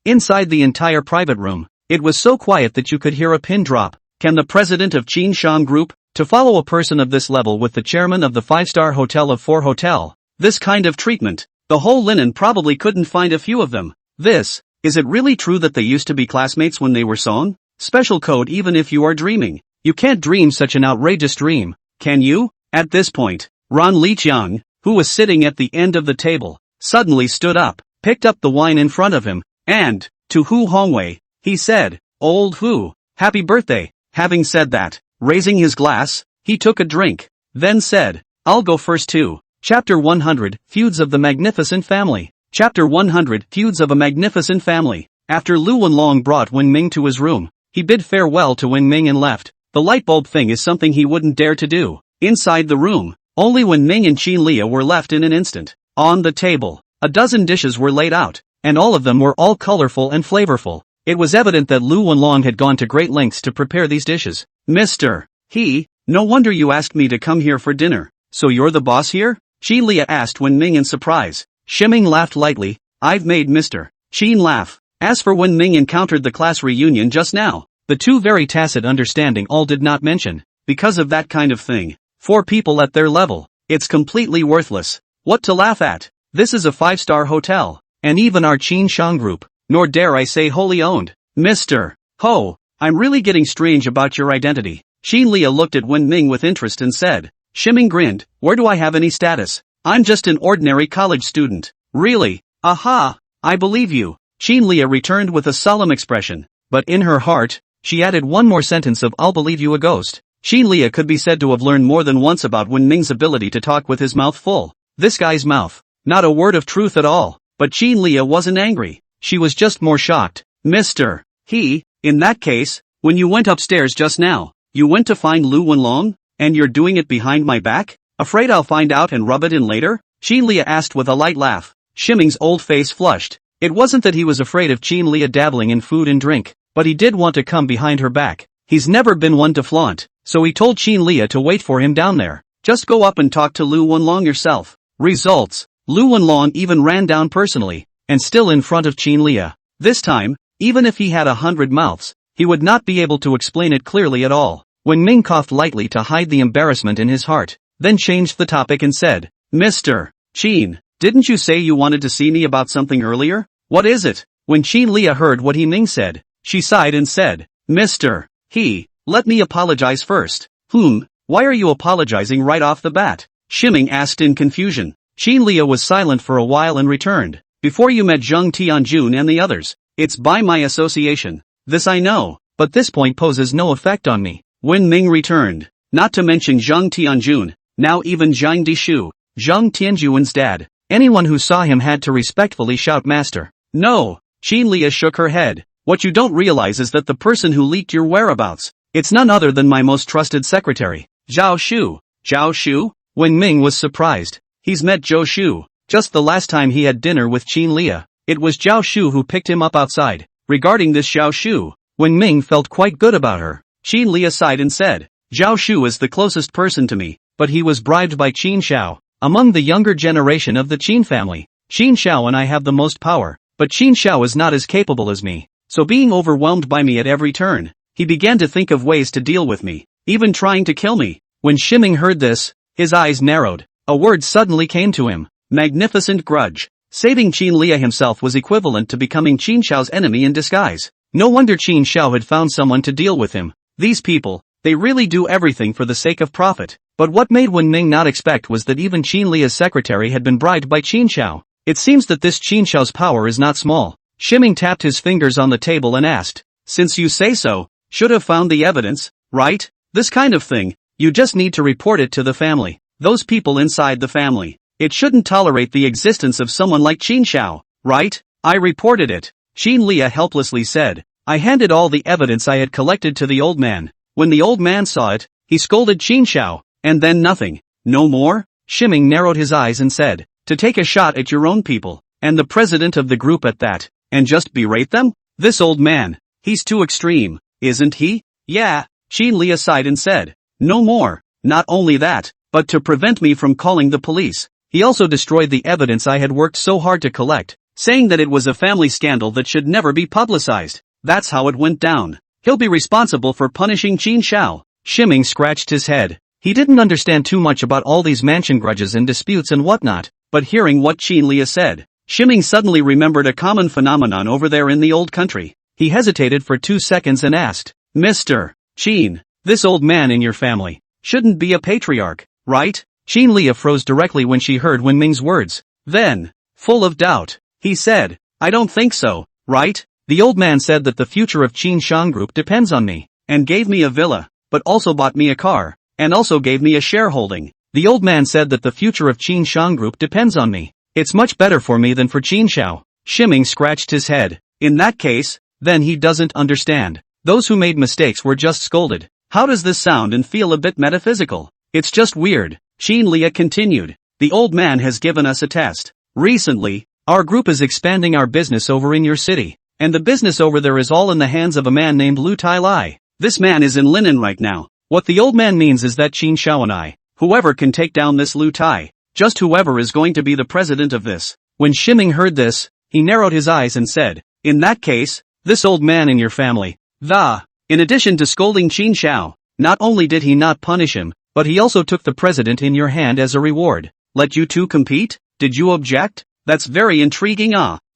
Inside the entire private room, it was so quiet that you could hear a pin drop. Can the president of Qin Shang Group, to follow a person of this level with the chairman of the 5-star hotel of 4 Hotel, this kind of treatment, the whole linen probably couldn't find a few of them. Is it really true that they used to be classmates when they were Song? Special code even if you are dreaming. You can't dream such an outrageous dream, can you? At this point, Ran Liqiang, who was sitting at the end of the table, suddenly stood up, picked up the wine in front of him, and, to Hu Hongwei, he said, "Old Hu, happy birthday." Having said that, raising his glass, he took a drink, then said, "I'll go first too." Chapter 100, Feuds of the Magnificent Family. Chapter 100, Feuds of a Magnificent Family. After Lu Wenlong brought Wen Ming to his room, he bid farewell to Wen Ming and left. The light bulb thing is something he wouldn't dare to do. Inside the room, only Wen Ming and Qin Lia were left in an instant. On the table, a dozen dishes were laid out, and all of them were all colorful and flavorful. It was evident that Lu Wenlong had gone to great lengths to prepare these dishes. "Mr. He, no wonder you asked me to come here for dinner. So you're the boss here?" Qin Lia asked Wen Ming in surprise. Shiming laughed lightly. "I've made Mr. Qin laugh. As for when Ming encountered the class reunion just now, the two very tacit understanding all did not mention, because of that kind of thing. For people at their level, it's completely worthless. What to laugh at? This is a 5-star hotel, and even our Qin Shang group, nor dare I say wholly owned. Mr. Ho, I'm really getting strange about your identity. Qin Lia looked at Wen Ming with interest and said. Shimming grinned, where do I have any status? I'm just an ordinary college student. Really? Aha! I believe you. Qin Lia returned with a solemn expression, but in her heart, she added one more sentence of I'll believe you a ghost. Qin Lia could be said to have learned more than once about Wen Ming's ability to talk with his mouth full. This guy's mouth. Not a word of truth at all. But Qin Lia wasn't angry. She was just more shocked. Mr. He, in that case, when you went upstairs just now, you went to find Lu Wenlong? And you're doing it behind my back? Afraid I'll find out and rub it in later? Qin Lia asked with a light laugh. Shimming's old face flushed. It wasn't that he was afraid of Qin Lia dabbling in food and drink, but he did want to come behind her back. He's never been one to flaunt, so he told Qin Lia to wait for him down there. Just go up and talk to Lu Wenlong yourself. Results. Lu Wenlong even ran down personally, and still in front of Qin Lia. This time, even if he had 100 mouths, he would not be able to explain it clearly at all. When Ming coughed lightly to hide the embarrassment in his heart, then changed the topic and said, Mr. Qin, didn't you say you wanted to see me about something earlier? What is it? When Qin Lia heard what Ming said, she sighed and said, Mr. He, let me apologize first. Why are you apologizing right off the bat? Shimming asked in confusion. Qin Lia was silent for a while and returned. Before you met Zheng Tianjun and the others, it's by my association. This I know, but this point poses no effect on me. Wen Ming returned, not to mention Zheng Tianjun, now even Zhang Dishu, Zheng Tianjuan's dad. Anyone who saw him had to respectfully shout master. No, Qin Lia shook her head. What you don't realize is that the person who leaked your whereabouts, it's none other than my most trusted secretary, Zhao Shu. Zhao Shu? Wen Ming was surprised. He's met Zhou Shu, just the last time he had dinner with Qin Lia. It was Zhao Shu who picked him up outside. Regarding this Zhao Shu, Wen Ming felt quite good about her. Qin Lia sighed and said, Zhao Shu is the closest person to me, but he was bribed by Qin Xiao, among the younger generation of the Qin family. Qin Xiao and I have the most power, but Qin Xiao is not as capable as me, so being overwhelmed by me at every turn, he began to think of ways to deal with me, even trying to kill me. When Shimming heard this, his eyes narrowed. A word suddenly came to him. Magnificent grudge. Saving Qin Lia himself was equivalent to becoming Qin Xiao's enemy in disguise. No wonder Qin Xiao had found someone to deal with him. These people, they really do everything for the sake of profit. But what made Wen Ming not expect was that even Qin Lia's secretary had been bribed by Qin Xiao. It seems that this Qin Xiao's power is not small. Shimming tapped his fingers on the table and asked, since you say so, should have found the evidence, right? This kind of thing, you just need to report it to the family. Those people inside the family. It shouldn't tolerate the existence of someone like Qin Xiao, right? I reported it. Qin Lia helplessly said. I handed all the evidence I had collected to the old man. When the old man saw it, he scolded Qin Xiao, and then nothing. No more? Shimming narrowed his eyes and said, to take a shot at your own people, and the president of the group at that, and just berate them? This old man, he's too extreme, isn't he? Yeah, Qin Lia sighed and said, no more. Not only that, but to prevent me from calling the police, he also destroyed the evidence I had worked so hard to collect, saying that it was a family scandal that should never be publicized. That's how it went down. He'll be responsible for punishing Qin Xiao. Shimming scratched his head. He didn't understand too much about all these mansion grudges and disputes and whatnot, but hearing what Qin Lia said, Shimming suddenly remembered a common phenomenon over there in the old country. He hesitated for 2 seconds and asked, Mr. Qin, this old man in your family shouldn't be a patriarch, right? Qin Lia froze directly when she heard Wen Ming's words. Then, full of doubt, he said, I don't think so, right? The old man said that the future of Qin Shang Group depends on me, and gave me a villa, but also bought me a car, and also gave me a shareholding. The old man said that the future of Qin Shang Group depends on me. It's much better for me than for Qin Xiao. Shimming scratched his head. In that case, then he doesn't understand. Those who made mistakes were just scolded. How does this sound and feel a bit metaphysical? It's just weird. Qin Lia continued. The old man has given us a test. Recently, our group is expanding our business over in your city, and the business over there is all in the hands of a man named Lu Tai Lai. This man is in Linen right now. What the old man means is that Qin Xiao and I, whoever can take down this Lu Tai, just whoever is going to be the president of this. When Shimming heard this, he narrowed his eyes and said, In that case, this old man in your family. In addition to scolding Qin Shao, not only did he not punish him, but he also took the president in your hand as a reward. Let you two compete? Did you object? That's very intriguing.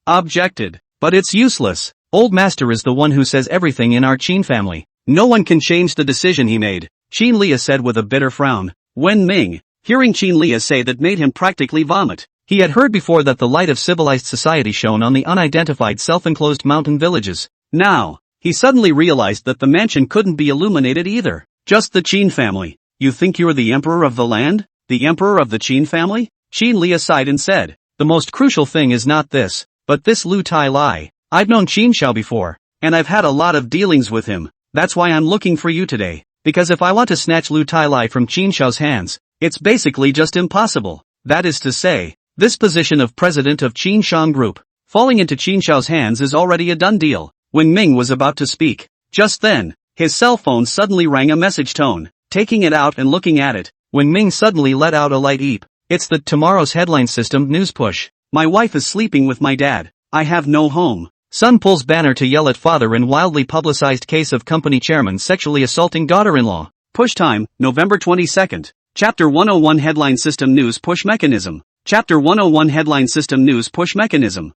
Objected. But it's useless. Old master is the one who says everything in our Qin family. No one can change the decision he made, Qin Lia said with a bitter frown. Wen Ming, hearing Qin Lia say that made him practically vomit. He had heard before that the light of civilized society shone on the unidentified self-enclosed mountain villages. Now, he suddenly realized that the mansion couldn't be illuminated either. Just the Qin family. You think you're the emperor of the land? The emperor of the Qin family? Qin Lia sighed and said, the most crucial thing is not this, but this Lu Tai Lai. I've known Qin Shao before, and I've had a lot of dealings with him. That's why I'm looking for you today, because if I want to snatch Lu Tai Lai from Qin Shao's hands, it's basically just impossible. That is to say, this position of president of Qin Shang Group, falling into Qin Shao's hands is already a done deal. When Ming was about to speak, just then, his cell phone suddenly rang a message tone. Taking it out and looking at it, when Ming suddenly let out a light eep. It's the tomorrow's headline system news push. My wife is sleeping with my dad. I have no home. Son pulls banner to yell at father in wildly publicized case of company chairman sexually assaulting daughter-in-law. Push time, November 22nd. Chapter 101 Headline System News Push Mechanism. Chapter 101 Headline System News Push Mechanism.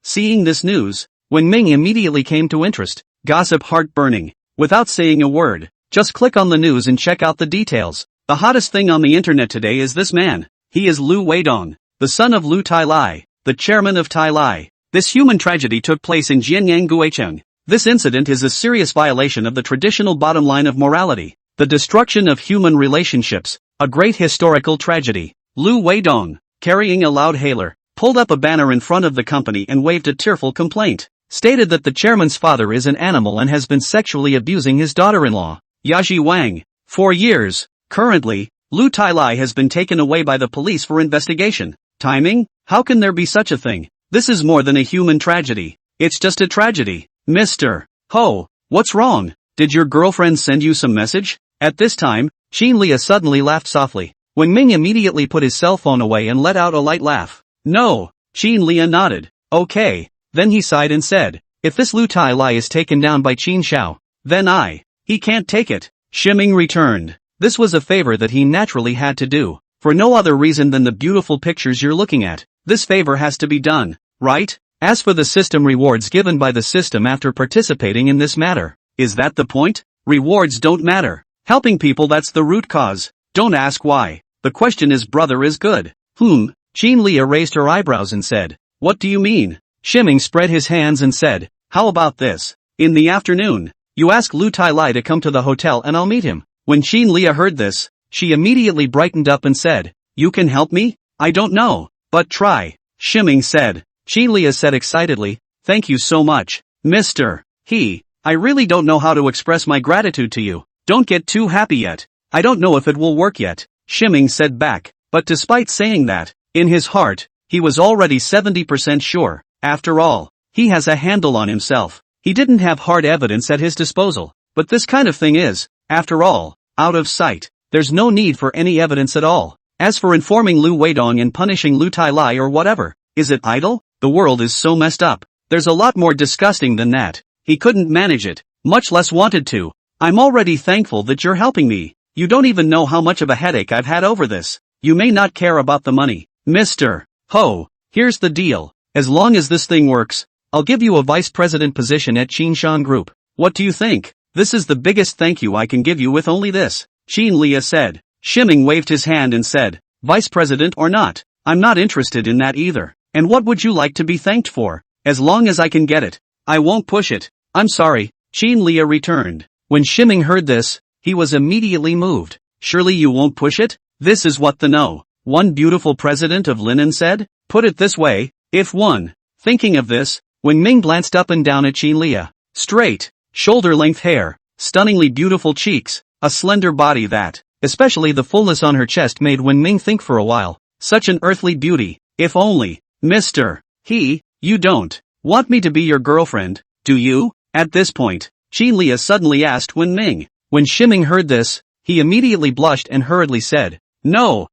Seeing this news, when Ming immediately came to interest. Gossip heart-burning. Without saying a word, just click on the news and check out the details. The hottest thing on the internet today is this man. He is Lu Weidong, the son of Lu Tai Lai, the chairman of Tai Lai. This human tragedy took place in Jianyang Guicheng. This incident is a serious violation of the traditional bottom line of morality, the destruction of human relationships, a great historical tragedy. Lu Weidong, carrying a loud hailer, pulled up a banner in front of the company and waved a tearful complaint, stated that the chairman's father is an animal and has been sexually abusing his daughter-in-law, Yaji Wang, for years. Currently, Lu Tai Lai has been taken away by the police for investigation. Timing? How can there be such a thing? This is more than a human tragedy. It's just a tragedy. Mr. Ho, what's wrong? Did your girlfriend send you some message? At this time, Qin Lia suddenly laughed softly. When Ming immediately put his cell phone away and let out a light laugh. No, Qin Lia nodded. Okay. Then he sighed and said, if this Lu Tai Lai is taken down by Qin Shao, then he can't take it. Shiming returned. This was a favor that he naturally had to do, for no other reason than the beautiful pictures you're looking at. This favor has to be done, right? As for the system rewards given by the system after participating in this matter, is that the point? Rewards don't matter. Helping people, that's the root cause. Don't ask why. The question is brother is good. Qin Lia raised her eyebrows and said, what do you mean? Shiming spread his hands and said, how about this? In the afternoon, you ask Lu Tai Lai to come to the hotel and I'll meet him. When Qin Lia heard this, she immediately brightened up and said, you can help me? I don't know, but try. Shiming said. Qin Lia said excitedly, thank you so much, Mr. I really don't know how to express my gratitude to you. Don't get too happy yet. I don't know if it will work yet, Shiming said back, but despite saying that, in his heart, he was already 70% sure. After all, he has a handle on himself. He didn't have hard evidence at his disposal, but this kind of thing is, after all, out of sight. There's no need for any evidence at all. As for informing Lu Weidong and punishing Lu Tai Lai or whatever, is it idle? The world is so messed up. There's a lot more disgusting than that. He couldn't manage it, much less wanted to. I'm already thankful that you're helping me. You don't even know how much of a headache I've had over this. You may not care about the money, Mr. Ho. Here's the deal. As long as this thing works, I'll give you a vice president position at Qin Shang Group. What do you think? This is the biggest thank you I can give you with only this, Qin Lia said. Shiming waved his hand and said, vice president or not, I'm not interested in that either. And what would you like to be thanked for? As long as I can get it, I won't push it. I'm sorry, Qin Lia returned. When Shiming heard this, he was immediately moved. Surely you won't push it? This is what the one beautiful president of Linen said? Put it this way, if one. Thinking of this, when Ming glanced up and down at Qin Lia, straight, shoulder-length hair, stunningly beautiful cheeks, a slender body that, especially the fullness on her chest made Wen Ming think for a while, such an earthly beauty, if only, Mr. You don't want me to be your girlfriend, do you? At this point, Qin Lia suddenly asked Wen Ming. When Shiming heard this, he immediately blushed and hurriedly said, no,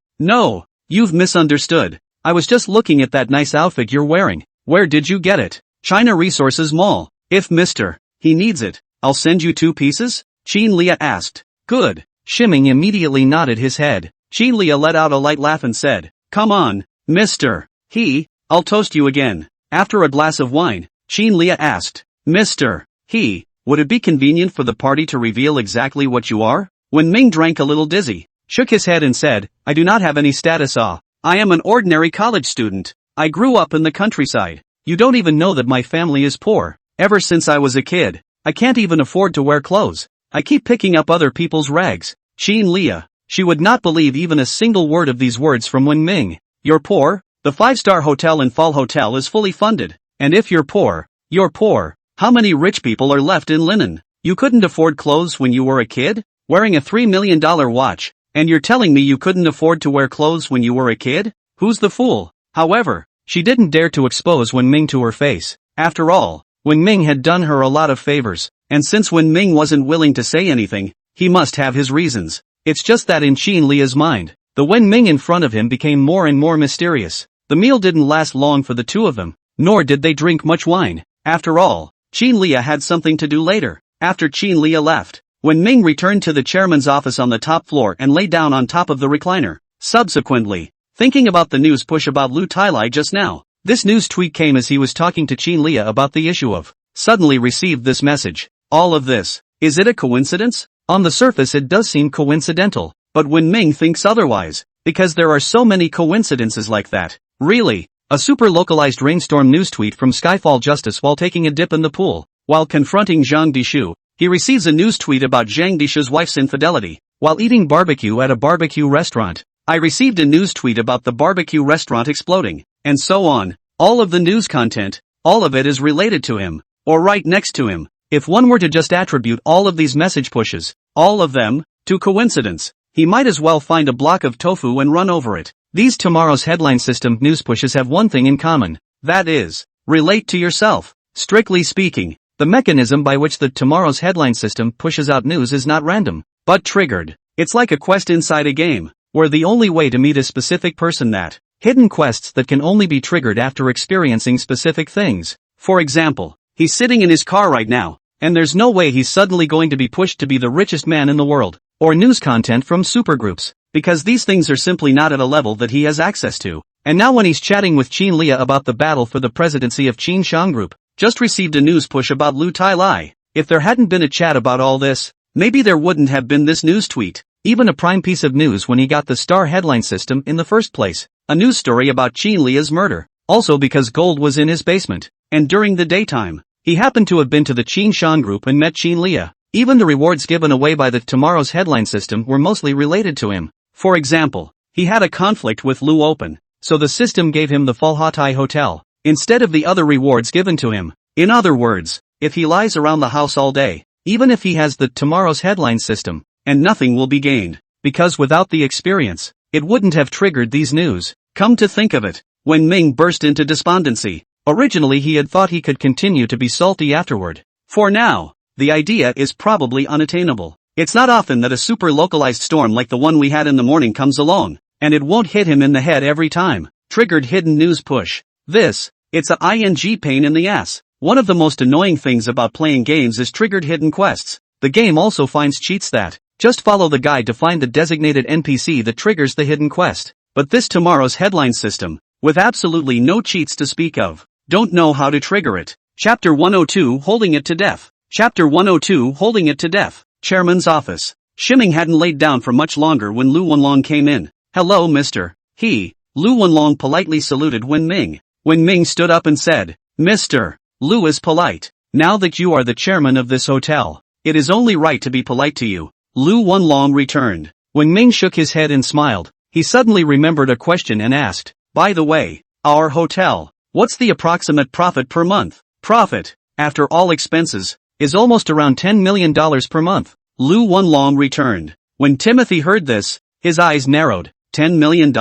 you've misunderstood. I was just looking at that nice outfit you're wearing. Where did you get it? China Resources Mall. If Mr. He needs it, I'll send you 2 pieces? Qin Lia asked. Good. Shiming immediately nodded his head. Qin Lia let out a light laugh and said, come on, Mr. He, I'll toast you again. After a glass of wine, Qin Lia asked, Mr. He, would it be convenient for the party to reveal exactly what you are? When Ming drank a little dizzy, shook his head and said, I do not have any status. I am an ordinary college student. I grew up in the countryside. You don't even know that my family is poor. Ever since I was a kid, I can't even afford to wear clothes. I keep picking up other people's rags. Qin Lia. She would not believe even a single word of these words from Wen Ming. You're poor? The 5-star hotel in Fall Hotel is fully funded. And if you're poor, you're poor. How many rich people are left in linen? You couldn't afford clothes when you were a kid? Wearing a $3 million watch. And you're telling me you couldn't afford to wear clothes when you were a kid? Who's the fool? However, she didn't dare to expose Wen Ming to her face. After all, Wen Ming had done her a lot of favors, and since Wen Ming wasn't willing to say anything, he must have his reasons. It's just that in Qin Lia's mind, the Wen Ming in front of him became more and more mysterious. The meal didn't last long for the two of them, nor did they drink much wine. After all, Qin Lia had something to do later. After Qin Lia left, Wen Ming returned to the chairman's office on the top floor and lay down on top of the recliner. Subsequently, thinking about the news push about Lu Tailai just now, this news tweet came as he was talking to Qin Lia about the issue of suddenly received this message. All of this, is it a coincidence? On the surface it does seem coincidental, but Wen Ming thinks otherwise, because there are so many coincidences like that. Really, a super localized rainstorm news tweet from Skyfall Justice while taking a dip in the pool. While confronting Zhang Dishu, he receives a news tweet about Zhang Dishu's wife's infidelity. While eating barbecue at a barbecue restaurant, I received a news tweet about the barbecue restaurant exploding, and so on. All of the news content, all of it is related to him, or right next to him. If one were to just attribute all of these message pushes, all of them, to coincidence, he might as well find a block of tofu and run over it. These tomorrow's headline system news pushes have one thing in common. That is, relate to yourself. Strictly speaking, the mechanism by which the tomorrow's headline system pushes out news is not random, but triggered. It's like a quest inside a game, where the only way to meet a specific person that, hidden quests that can only be triggered after experiencing specific things. For example, he's sitting in his car right now, and there's no way he's suddenly going to be pushed to be the richest man in the world, or news content from supergroups, because these things are simply not at a level that he has access to. And now when he's chatting with Qin Lia about the battle for the presidency of Qin Shang Group, just received a news push about Lu Tailai. If there hadn't been a chat about all this, maybe there wouldn't have been this news tweet. Even a prime piece of news when he got the star headline system in the first place. A news story about Qin Lia's murder. Also because gold was in his basement. And during the daytime, he happened to have been to the Qin Shang Group and met Qin Lia. Even the rewards given away by the tomorrow's headline system were mostly related to him. For example, he had a conflict with Lu Open, so the system gave him the Falhatai Hotel, instead of the other rewards given to him. In other words, if he lies around the house all day, even if he has the tomorrow's headline system, and nothing will be gained, because without the experience, it wouldn't have triggered these news. Come to think of it, Wen Ming burst into despondency. Originally he had thought he could continue to be salty afterward. For now, the idea is probably unattainable. It's not often that a super localized storm like the one we had in the morning comes along, and it won't hit him in the head every time. Triggered hidden news push. It's a ing pain in the ass. One of the most annoying things about playing games is triggered hidden quests. The game also finds cheats that just follow the guide to find the designated NPC that triggers the hidden quest. But this tomorrow's headline system, with absolutely no cheats to speak of, don't know how to trigger it. Chapter 102 Holding It to Death. Chapter 102 Holding It to Death. Chairman's office. Shiming hadn't laid down for much longer when Lu Wenlong came in. Hello Mr. He. Lu Wenlong politely saluted Wen Ming. Wen Ming stood up and said, Mr. Lu is polite. Now that you are the chairman of this hotel, it is only right to be polite to you. Lu Wenlong returned. Wen Ming shook his head and smiled. He suddenly remembered a question and asked, by the way, our hotel, what's the approximate profit per month? Profit, after all expenses, is almost around $10 million per month. Lu Wenlong returned. When Timothy heard this, his eyes narrowed. $10 million?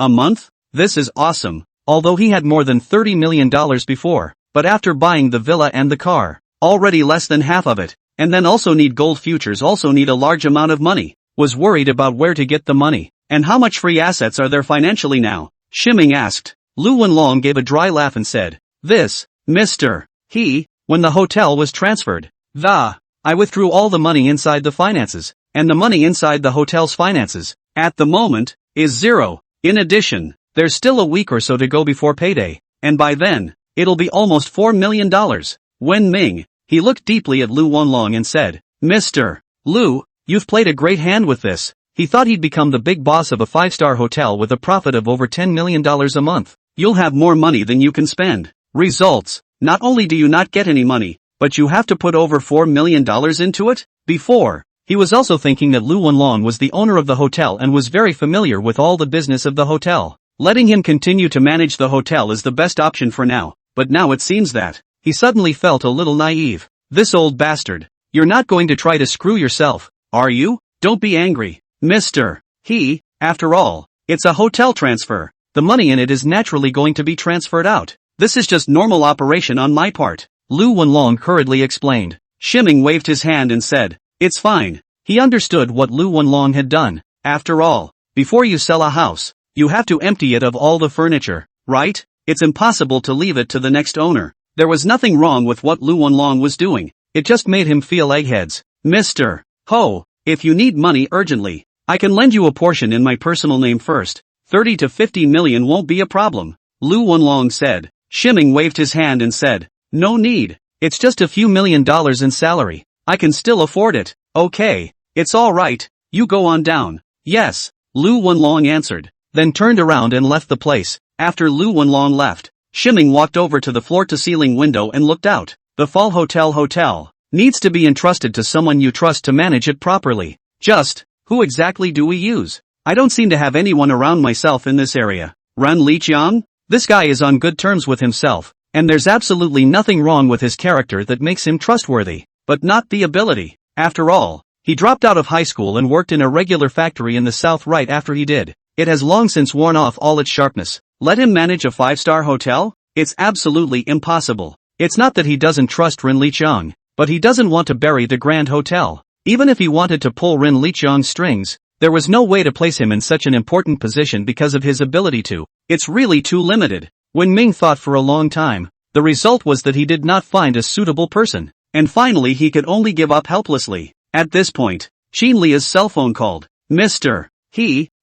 A month? This is awesome. Although he had more than $30 million before, but after buying the villa and the car, already less than half of it, and then also need gold futures, also need a large amount of money, was worried about where to get the money, and how much free assets are there financially now? Shiming asked. Lu Wenlong gave a dry laugh and said, this Mr. When the hotel was transferred, I withdrew all the money inside the finances, and the money inside the hotel's finances, at the moment, is zero. In addition, there's still a week or so to go before payday, and by then, it'll be almost $4 million. Wen Ming, he looked deeply at Lu Wanlong and said, Mr. Lu, you've played a great hand with this. He thought he'd become the big boss of a 5-star hotel with a profit of over $10 million a month. You'll have more money than you can spend. Results, not only do you not get any money, but you have to put over $4 million into it? Before, he was also thinking that Lu Wanlong was the owner of the hotel and was very familiar with all the business of the hotel. Letting him continue to manage the hotel is the best option for now, but now it seems that he suddenly felt a little naive. This old bastard. You're not going to try to screw yourself, are you? Don't be angry, Mr. After all, it's a hotel transfer. The money in it is naturally going to be transferred out. This is just normal operation on my part, Lu Wanlong hurriedly explained. Shiming waved his hand and said, it's fine. He understood what Lu Wanlong had done. After all, before you sell a house, you have to empty it of all the furniture, right? It's impossible to leave it to the next owner. There was nothing wrong with what Lu Wanlong was doing. It just made him feel eggheads. Mr. Ho, if you need money urgently, I can lend you a portion in my personal name first. 30 to 50 million won't be a problem, Lu Wanlong said. Shiming waved his hand and said, no need. It's just a few $1,000,000 in salary. I can still afford it. Okay, it's all right. You go on down. Yes, Lu Wanlong answered, then turned around and left the place. After Lu Wanlong left, Shiming walked over to the floor-to-ceiling window and looked out. The Fall Hotel needs to be entrusted to someone you trust to manage it properly. Just, who exactly do we use? I don't seem to have anyone around myself in this area. Ren Liqiang? This guy is on good terms with himself, and there's absolutely nothing wrong with his character that makes him trustworthy, but not the ability. After all, he dropped out of high school and worked in a regular factory in the south right after he did. It has long since worn off all its sharpness. Let him manage a 5-star hotel? It's absolutely impossible. It's not that he doesn't trust Ren Liqiang, but he doesn't want to bury the Grand Hotel. Even if he wanted to pull Ren Liqiang's strings, there was no way to place him in such an important position because of his ability to. It's really too limited. Wen Ming thought for a long time. The result was that he did not find a suitable person. And finally he could only give up helplessly. At this point, Xin Lia's cell phone called. Mr.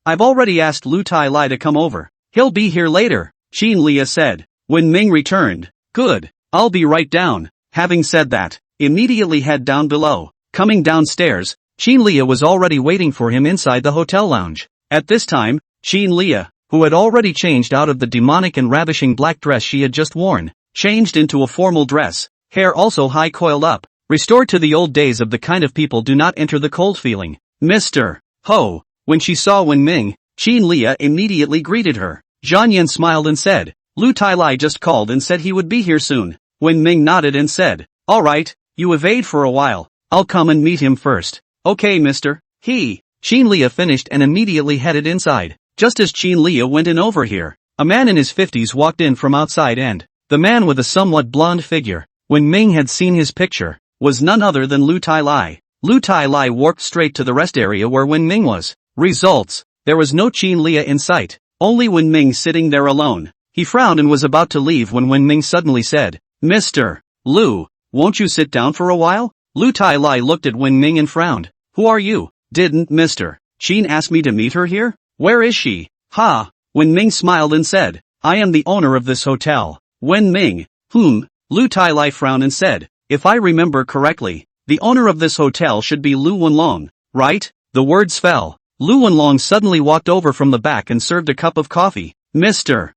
I've already asked Lu Tai Lai to come over. He'll be here later, Xin Lia said. Wen Ming returned. Good. I'll be right down. Having said that, immediately head down below. Coming downstairs, Xin Lia was already waiting for him inside the hotel lounge. At this time, Xin Lia, who had already changed out of the demonic and ravishing black dress she had just worn, changed into a formal dress, hair also high coiled up, restored to the old days of the kind of people do not enter the cold feeling. Mr. Ho. When she saw Wen Ming, Xin Lia immediately greeted her. Zhang Yan smiled and said, Lu Tai Lai just called and said he would be here soon. Wen Ming nodded and said, all right, you evade for a while. I'll come and meet him first. Okay, Mr. Xin Lia finished and immediately headed inside. Just as Xin Lia went in over here, a man in his 50s walked in from outside and the man with a somewhat blonde figure, when Ming had seen his picture, was none other than Lu Tai Lai. Lu Tai Lai walked straight to the rest area where Wen Ming was. Results, there was no Xin Lia in sight, only Wen Ming sitting there alone. He frowned and was about to leave when Wen Ming suddenly said, Mr. Lu, won't you sit down for a while? Lu Tai Lai looked at Wen Ming and frowned. Who are you? Didn't Mr. Xin ask me to meet her here? Where is she? Ha! Wen Ming smiled and said, I am the owner of this hotel. Wen Ming. Lu Tai Lai frowned and said, if I remember correctly, the owner of this hotel should be Lu Wanlong, right? The words fell. Lu Wanlong suddenly walked over from the back and served a cup of coffee. Mr.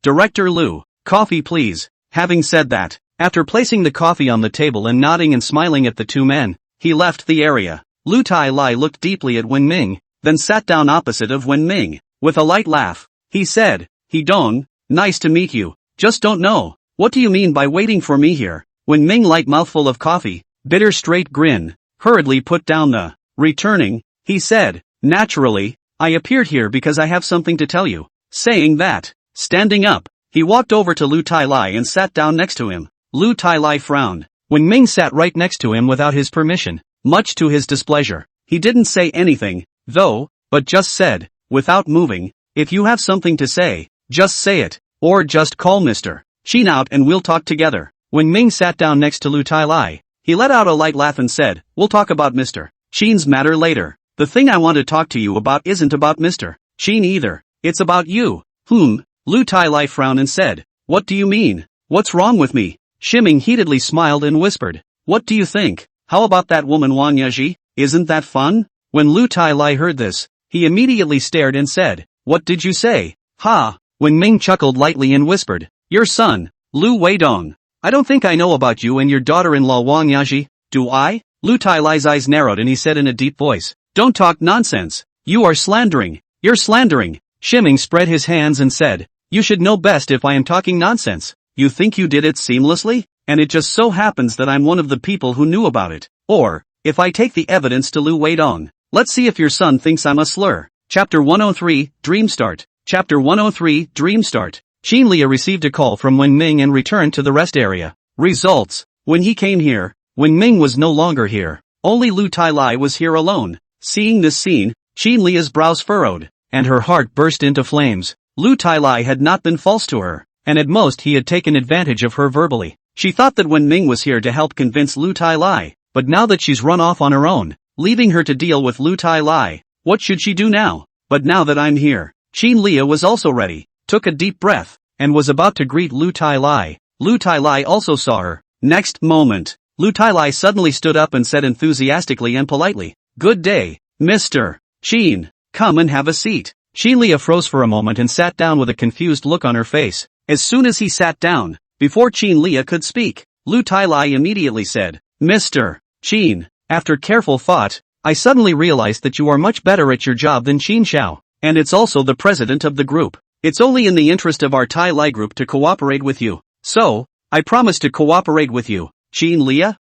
Director Lu, coffee please. Having said that, after placing the coffee on the table and nodding and smiling at the two men, he left the area. Lu Tai Lai looked deeply at Wen Ming, then sat down opposite of Wen Ming. With a light laugh, he said, Dong, nice to meet you. Just don't know. What do you mean by waiting for me here? Wen Ming light mouthful of coffee, bitter straight grin, hurriedly put down the returning, he said, naturally, I appeared here because I have something to tell you. Saying that, standing up, he walked over to Lu Tai Lai and sat down next to him. Lu Tai Lai frowned. Wen Ming sat right next to him without his permission, much to his displeasure. He didn't say anything, though, but just said, without moving, if you have something to say, just say it, or just call Mr. Sheen out and we'll talk together. When Ming sat down next to Lu Tai, he let out a light laugh and said, we'll talk about Mr. Sheen's matter later. The thing I want to talk to you about isn't about Mr. Sheen either. It's about you. Lu Tai frowned and said, what do you mean? What's wrong with me? Shiming heatedly smiled and whispered, what do you think? How about that woman Wang Yaji? Isn't that fun? When Lu Tai heard this, he immediately stared and said, what did you say? Ha! When Ming chuckled lightly and whispered, your son, Lu Weidong. I don't think I know about you and your daughter-in-law Wang Yaji, do I? Lu Tai's eyes narrowed and he said in a deep voice, don't talk nonsense. You are slandering. You're slandering. Shiming spread his hands and said, you should know best if I am talking nonsense. You think you did it seamlessly? And it just so happens that I'm one of the people who knew about it. Or, if I take the evidence to Lu Weidong, let's see if your son thinks I'm a slur. Chapter 103, Dream Start. Chapter 103, Dream Start. Qinlia received a call from Wen Ming and returned to the rest area. Results. When he came here, Wen Ming was no longer here. Only Lu Tai was here alone. Seeing this scene, Qinlia's brows furrowed, and her heart burst into flames. Lu Tai had not been false to her, and at most he had taken advantage of her verbally. She thought that Wen Ming was here to help convince Lu Tai, but now that she's run off on her own, leaving her to deal with Lu Tai, what should she do now? But now that I'm here, Qinlia was also ready, took a deep breath, and was about to greet Lu Tai. Lu Tai also saw her. Next moment, Lu Tai suddenly stood up and said enthusiastically and politely, good day, Mr. Qin, come and have a seat. Qinlia froze for a moment and sat down with a confused look on her face. As soon as he sat down, before Qinlia could speak, Lu Tai immediately said, Mr. Qin, after careful thought, I suddenly realized that you are much better at your job than Qin Xiao, and it's also the president of the group. It's only in the interest of our Tai Lai group to cooperate with you. So, I promise to cooperate with you. Qinlia?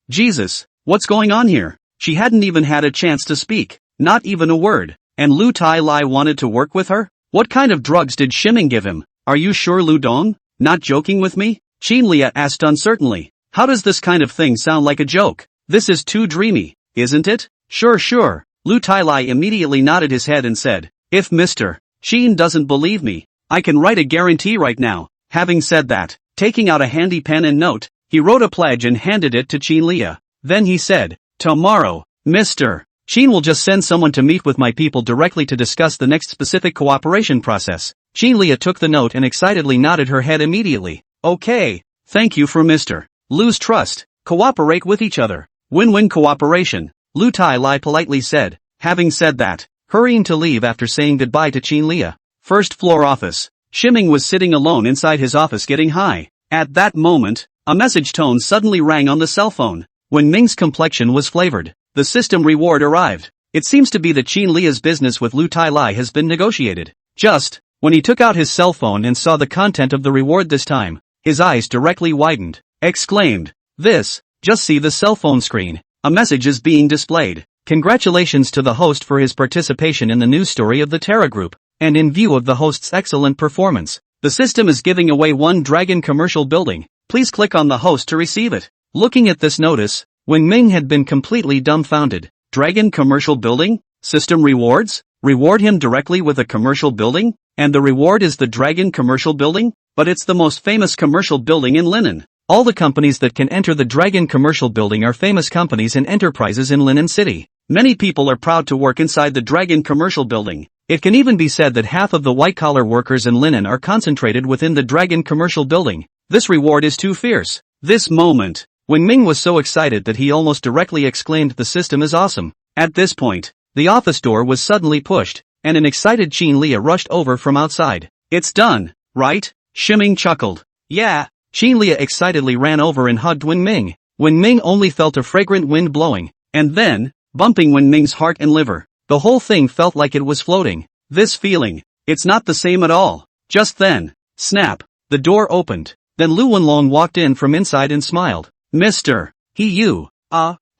Jesus, what's going on here? She hadn't even had a chance to speak, not even a word, and Lu Tai wanted to work with her? What kind of drugs did Shiming give him? Are you sure, Lu Dong? Not joking with me? Qinlia asked uncertainly. How does this kind of thing sound like a joke? This is too dreamy, isn't it? Sure. Lu Tai immediately nodded his head and said, if Mr. Qin doesn't believe me, I can write a guarantee right now. Having said that, taking out a handy pen and note, he wrote a pledge and handed it to Qinlia. Then he said, tomorrow, Mr. Qin will just send someone to meet with my people directly to discuss the next specific cooperation process. Qinlia took the note and excitedly nodded her head immediately. Okay, thank you for Mr. Lu's trust. Cooperate with each other. Win-win cooperation, Lu Tai politely said. Having said that, hurrying to leave after saying goodbye to Qinlia. First floor office. Shiming was sitting alone inside his office getting high. At that moment, a message tone suddenly rang on the cell phone. When Ming's complexion was flavored, the system reward arrived. It seems to be that Qinlia's business with Lu Tai has been negotiated. Just, when he took out his cell phone and saw the content of the reward this time, his eyes directly widened. Exclaimed, just see the cell phone screen. A message is being displayed. Congratulations to the host for his participation in the news story of the Terra Group, and in view of the host's excellent performance, the system is giving away one Dragon commercial building. Please click on the host to receive it. Looking at this notice, Wen Ming had been completely dumbfounded. Dragon commercial building? System rewards? Reward him directly with a commercial building? And the reward is the Dragon commercial building? But it's the most famous commercial building in Linen. All the companies that can enter the Dragon commercial building are famous companies and enterprises in Linen City. Many people are proud to work inside the Dragon commercial building. It can even be said that half of the white-collar workers in Linen are concentrated within the Dragon commercial building. This reward is too fierce. This moment, Wen Ming was so excited that he almost directly exclaimed the system is awesome. At this point, the office door was suddenly pushed, and an excited Qinlia rushed over from outside. It's done, right? Shiming chuckled. Yeah. Qinlia excitedly ran over and hugged Wen Ming. Wen Ming only felt a fragrant wind blowing, and then, bumping Wen Ming's heart and liver. The whole thing felt like it was floating. This feeling, it's not the same at all. Just then, snap, the door opened. Then Lu Wenlong walked in from inside and smiled. Mr. You.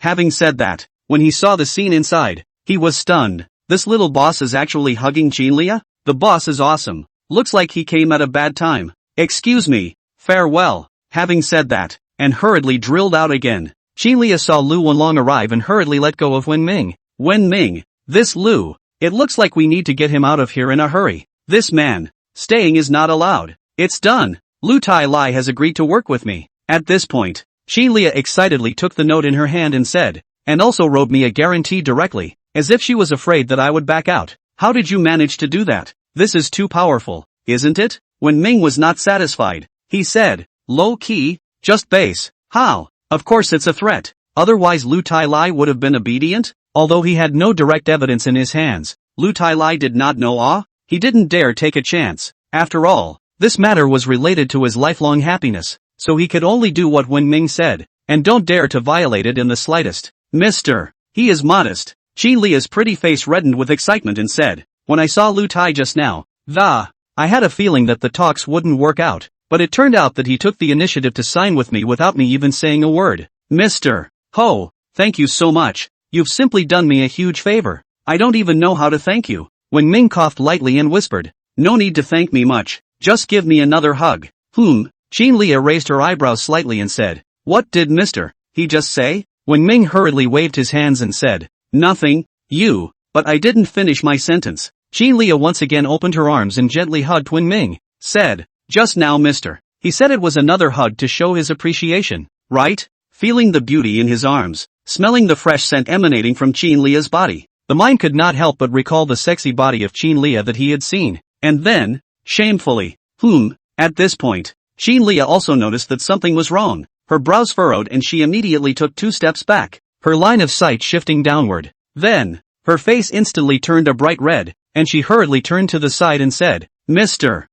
Having said that, when he saw the scene inside, he was stunned. This little boss is actually hugging Qinlia? The boss is awesome. Looks like he came at a bad time. Excuse me, farewell. Having said that, and hurriedly drilled out again, Qinlia saw Lu Wenlong arrive and hurriedly let go of Wen Ming. Wen Ming, this Lu, it looks like we need to get him out of here in a hurry. This man, staying is not allowed. It's done. Lu Tai Lai has agreed to work with me. At this point, Xin Lia excitedly took the note in her hand and said, and also wrote me a guarantee directly, as if she was afraid that I would back out. How did you manage to do that? This is too powerful, isn't it? When Ming was not satisfied, he said, low key, just base. How? Of course it's a threat. Otherwise Lu Tai Lai would have been obedient? Although he had no direct evidence in his hands, Lu Tai Lai did not know he didn't dare take a chance. After all, this matter was related to his lifelong happiness, so he could only do what Wen Ming said, and don't dare to violate it in the slightest. Mister, he is modest. Xin Lia's pretty face reddened with excitement and said, when I saw Lu Tai just now, I had a feeling that the talks wouldn't work out, but it turned out that he took the initiative to sign with me without me even saying a word. Mr. Ho, thank you so much. You've simply done me a huge favor. I don't even know how to thank you. When Ming coughed lightly and whispered, no need to thank me much, just give me another hug. Xin Lia raised her eyebrows slightly and said, what did Mr. He just say? When Ming hurriedly waved his hands and said, nothing, but I didn't finish my sentence. Xin Lia once again opened her arms and gently hugged Wen Ming, said, just now Mr. He said it was another hug to show his appreciation, right? Feeling the beauty in his arms, smelling the fresh scent emanating from Xin Lia's body, the mind could not help but recall the sexy body of Xin Lia that he had seen, and then, shamefully, at this point, Xin Lia also noticed that something was wrong. Her brows furrowed and she immediately took 2 steps back, her line of sight shifting downward. Then, her face instantly turned a bright red, and she hurriedly turned to the side and said, Mr.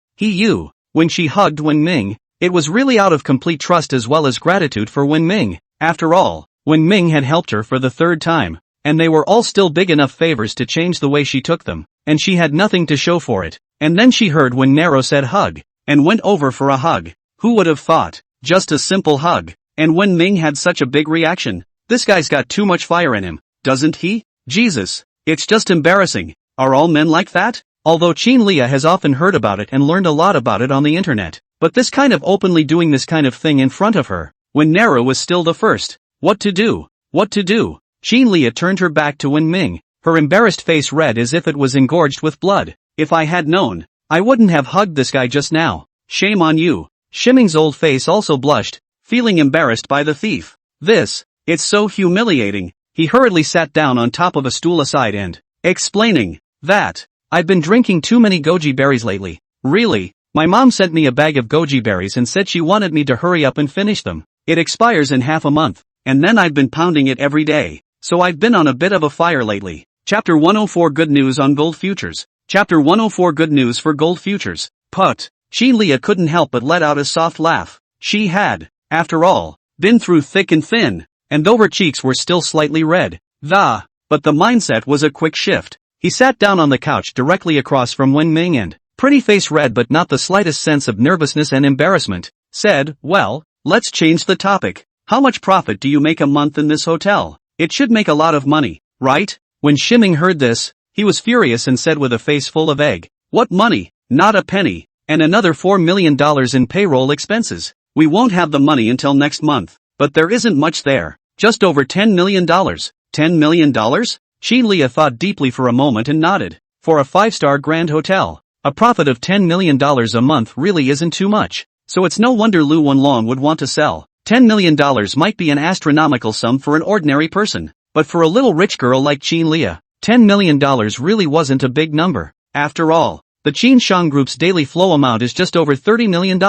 When she hugged Wen Ming, it was really out of complete trust as well as gratitude for Wen Ming. After all, Wen Ming had helped her for the 3rd time, and they were all still big enough favors to change the way she took them, and she had nothing to show for it. And then she heard when Nero said hug, and went over for a hug. Who would have thought? Just a simple hug. And Wen Ming had such a big reaction. This guy's got too much fire in him, doesn't he? Jesus, it's just embarrassing. Are all men like that? Although Xin Lia has often heard about it and learned a lot about it on the internet, but this kind of openly doing this kind of thing in front of her, when Nero was still the first. What to do? Xin Lia turned her back to Wen Ming, her embarrassed face red as if it was engorged with blood. If I had known, I wouldn't have hugged this guy just now. Shame on you. Shiming's old face also blushed, feeling embarrassed by the thief. It's so humiliating. He hurriedly sat down on top of a stool aside and, explaining, that, I've been drinking too many goji berries lately. Really? My mom sent me a bag of goji berries and said she wanted me to hurry up and finish them. It expires in half a month, and then I've been pounding it every day, so I've been on a bit of a fire lately. Chapter 104 Good News on Gold Futures. Chapter 104 Good News for Gold Futures. Put. Xin Lia couldn't help but let out a soft laugh. She had, after all, been through thick and thin, and though her cheeks were still slightly red, but the mindset was a quick shift. He sat down on the couch directly across from Wen Ming and, pretty face red but not the slightest sense of nervousness and embarrassment, said, well, let's change the topic. How much profit do you make a month in this hotel? It should make a lot of money, right? When Shiming heard this, he was furious and said with a face full of egg, what money? Not a penny. And another $4 million in payroll expenses. We won't have the money until next month, but there isn't much there. Just over $10 million. $10 million? Xin Lia thought deeply for a moment and nodded. For a 5-star Grand Hotel, a profit of $10 million a month really isn't too much. So it's no wonder Lu Wenlong would want to sell. $10 million might be an astronomical sum for an ordinary person, but for a little rich girl like Xin Lia, $10 million really wasn't a big number. After all, the Qin Shang Group's daily flow amount is just over $30 million.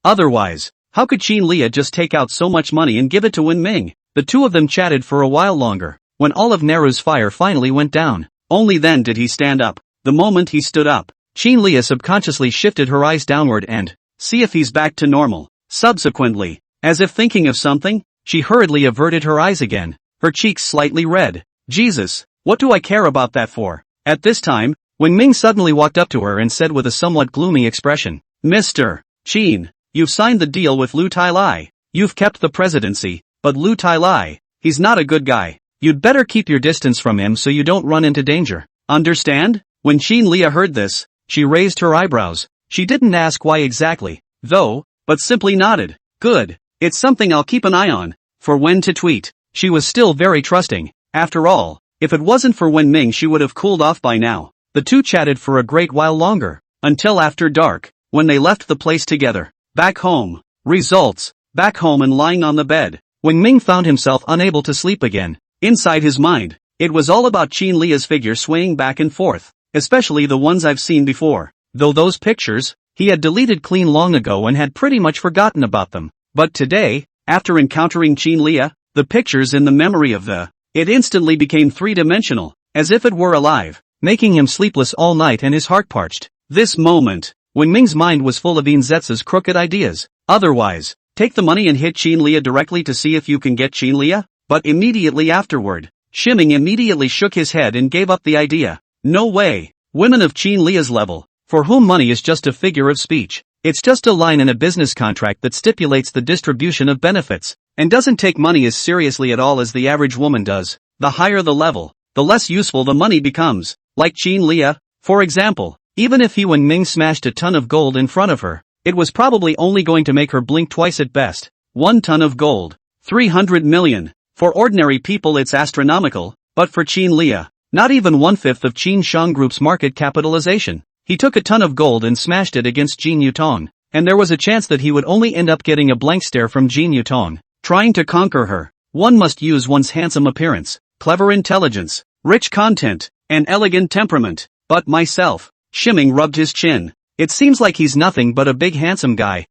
Otherwise, how could Xin Lia just take out so much money and give it to Wen Ming? The two of them chatted for a while longer, when all of Nero's fire finally went down. Only then did he stand up. The moment he stood up, Xin Lia subconsciously shifted her eyes downward and, see if he's back to normal. Subsequently, as if thinking of something, she hurriedly averted her eyes again, her cheeks slightly red. Jesus, what do I care about that for? At this time, Wen Ming suddenly walked up to her and said with a somewhat gloomy expression, Mr. Qin, you've signed the deal with Lu Tai Lai. You've kept the presidency, but Lu Tai Lai, he's not a good guy. You'd better keep your distance from him so you don't run into danger. Understand? When Xin Lia heard this, she raised her eyebrows. She didn't ask why exactly, though, but simply nodded. Good. It's something I'll keep an eye on. For when to tweet. She was still very trusting. After all, if it wasn't for Wen Ming she would have cooled off by now. The two chatted for a great while longer, until after dark, when they left the place together. Back home. Results. Back home and lying on the bed. Wen Ming found himself unable to sleep again. Inside his mind, it was all about Qin Lia's figure swaying back and forth, especially the ones I've seen before. Though those pictures, he had deleted clean long ago and had pretty much forgotten about them. But today, after encountering Qin Lia, the pictures in the memory of it instantly became three-dimensional, as if it were alive, making him sleepless all night and his heart parched. This moment, when Ming's mind was full of Inzetsu's crooked ideas. Otherwise, take the money and hit Qin Lia directly to see if you can get Qin Lia? But immediately afterward, Shiming immediately shook his head and gave up the idea. No way. Women of Qin Lia's level, for whom money is just a figure of speech. It's just a line in a business contract that stipulates the distribution of benefits, and doesn't take money as seriously at all as the average woman does. The higher the level, the less useful the money becomes. Like Qin Lia, for example, even if he Wen Ming smashed a ton of gold in front of her, it was probably only going to make her blink twice at best. 1 ton of gold. 300 million. For ordinary people it's astronomical, but for Qin Lia, not even 1/5 of Qin Shang Group's market capitalization. He took a ton of gold and smashed it against Jin Yutong, and there was a chance that he would only end up getting a blank stare from Jin Yutong. Trying to conquer her, one must use one's handsome appearance, clever intelligence, rich content, and elegant temperament. But myself, Shiming rubbed his chin. It seems like he's nothing but a big handsome guy.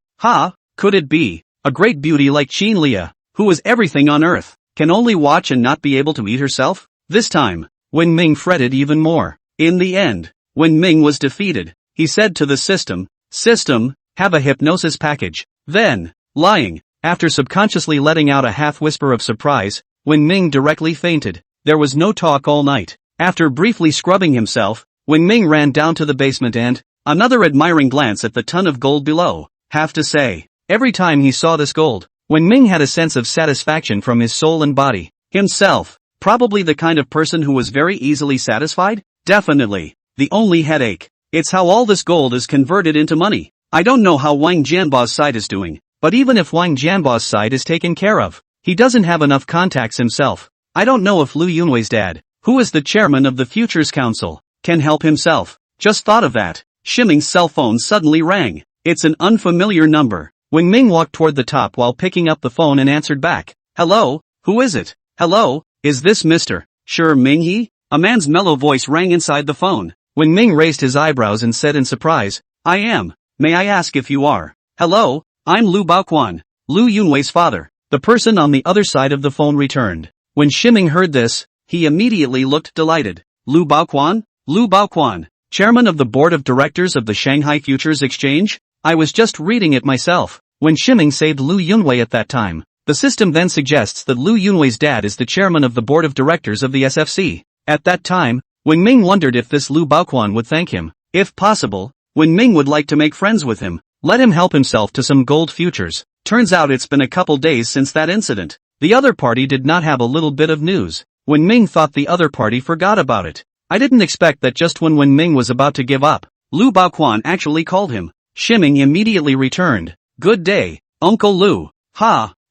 Could it be? A great beauty like Qin Lia, who is everything on earth, can only watch and not be able to eat herself? This time, Wen Ming fretted even more. In the end, when Ming was defeated, he said to the system, have a hypnosis package. Then, lying, after subconsciously letting out a half-whisper of surprise, Wen Ming directly fainted. There was no talk all night. After briefly scrubbing himself, Wen Ming ran down to the basement and, another admiring glance at the ton of gold below. Have to say, every time he saw this gold, Wen Ming had a sense of satisfaction from his soul and body. Himself, probably the kind of person who was very easily satisfied? Definitely. The only headache, it's how all this gold is converted into money. I don't know how Wang Jianbao's side is doing, but even if Wang Jianbao's side is taken care of, he doesn't have enough contacts himself. I don't know if Lu Yunwei's dad, who is the chairman of the Futures Council, can help himself. Just thought of that. Shiming's cell phone suddenly rang. It's an unfamiliar number. Wen Ming walked toward the top while picking up the phone and answered back. Hello, who is it? Hello, is this Mr. Sure Minghe? A man's mellow voice rang inside the phone. Wen Ming raised his eyebrows and said in surprise, I am. May I ask if you are? Hello, I'm Lu Baoquan, Lu Yunwei's father. The person on the other side of the phone returned. When Shiming heard this, he immediately looked delighted. Lu Baoquan? Lu Baoquan, chairman of the board of directors of the Shanghai Futures Exchange? I was just reading it myself. When Shiming saved Lu Yunwei at that time, the system then suggests that Lu Yunwei's dad is the chairman of the board of directors of the SFC. At that time, Wen Ming wondered if this Lu Baoquan would thank him. If possible, Wen Ming would like to make friends with him, let him help himself to some gold futures. Turns out it's been a couple days since that incident. The other party did not have a little bit of news. Wen Ming thought the other party forgot about it. I didn't expect that just when Wen Ming was about to give up, Lu Baoquan actually called him. Shiming immediately returned. Good day, Uncle Lu.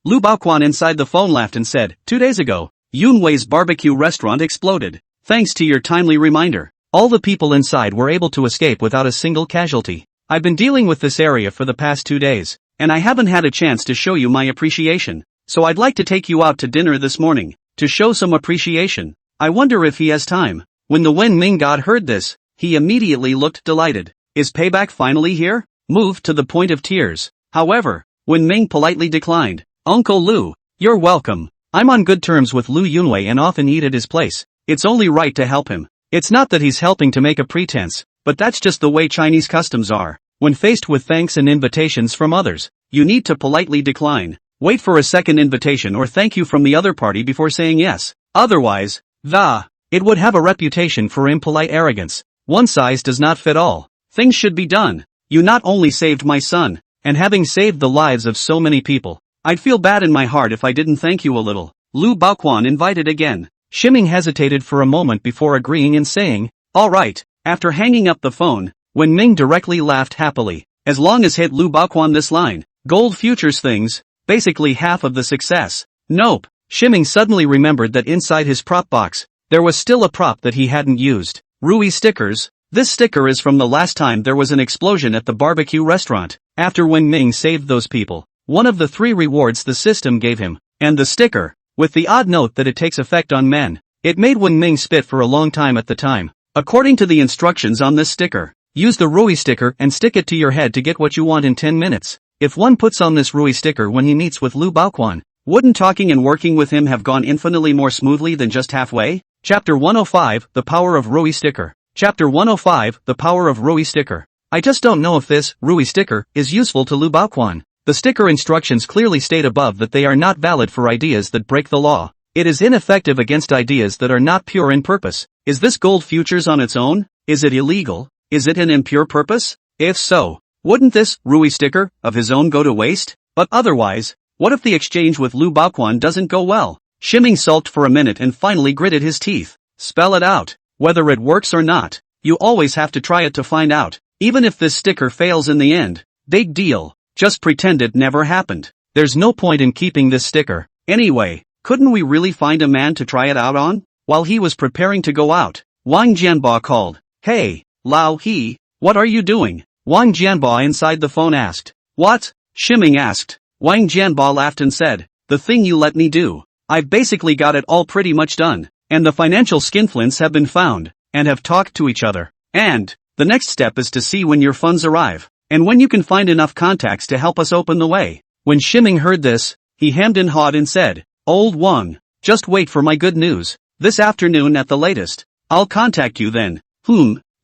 Lu Baoquan inside the phone laughed and said, 2 days ago, Yunwei's barbecue restaurant exploded. Thanks to your timely reminder, all the people inside were able to escape without a single casualty. I've been dealing with this area for the past 2 days, and I haven't had a chance to show you my appreciation, so I'd like to take you out to dinner this morning, to show some appreciation. I wonder if he has time. When the Wen Ming god heard this, he immediately looked delighted. Is payback finally here? Moved to the point of tears. However, Wen Ming politely declined. Uncle Lu, you're welcome. I'm on good terms with Lu Yunwei and often eat at his place. It's only right to help him. It's not that he's helping to make a pretense, but that's just the way Chinese customs are. When faced with thanks and invitations from others, you need to politely decline. Wait for a second invitation or thank you from the other party before saying yes. Otherwise, it would have a reputation for impolite arrogance. One size does not fit all. Things should be done. You not only saved my son, and having saved the lives of so many people, I'd feel bad in my heart if I didn't thank you a little. Lu Baoquan invited again. Shiming hesitated for a moment before agreeing and saying, all right. After hanging up the phone, Wen Ming directly laughed happily. As long as hit Lu Baoquan this line, gold futures things, basically half of the success. Nope. Shiming suddenly remembered that inside his prop box, there was still a prop that he hadn't used. Rui stickers. This sticker is from the last time there was an explosion at the barbecue restaurant. after Wen Ming saved those people, one of the 3 rewards the system gave him, and the sticker, with the odd note that it takes effect on men. It made Wen Ming spit for a long time at the time. According to the instructions on this sticker, use the Rui sticker and stick it to your head to get what you want in 10 minutes. If one puts on this Rui sticker when he meets with Lu Baoquan, wouldn't talking and working with him have gone infinitely more smoothly than just halfway? Chapter 105, The Power of Rui Sticker. Chapter 105, The Power of Rui Sticker. I just don't know if this Rui sticker is useful to Lu Baoquan. The sticker instructions clearly state above that they are not valid for ideas that break the law. It is ineffective against ideas that are not pure in purpose. Is this gold futures on its own? Is it illegal? Is it an impure purpose? If so, wouldn't this Rui sticker of his own go to waste? But otherwise, what if the exchange with Lu Baoquan doesn't go well? Shiming sulked for a minute and finally gritted his teeth. Spell it out. Whether it works or not, you always have to try it to find out. Even if this sticker fails in the end, big deal. Just pretend it never happened. There's no point in keeping this sticker. Anyway, couldn't we really find a man to try it out on? While he was preparing to go out, Wang Jianba called. Hey, Lao He, what are you doing? Wang Jianba inside the phone asked. What? Shiming asked. Wang Jianba laughed and said, the thing you let me do. I've basically got it all pretty much done. And the financial skinflints have been found, and have talked to each other. And the next step is to see when your funds arrive, and when you can find enough contacts to help us open the way. When Shiming heard this, he hemmed and hawed and said, Old Wang, just wait for my good news. This afternoon at the latest. I'll contact you then.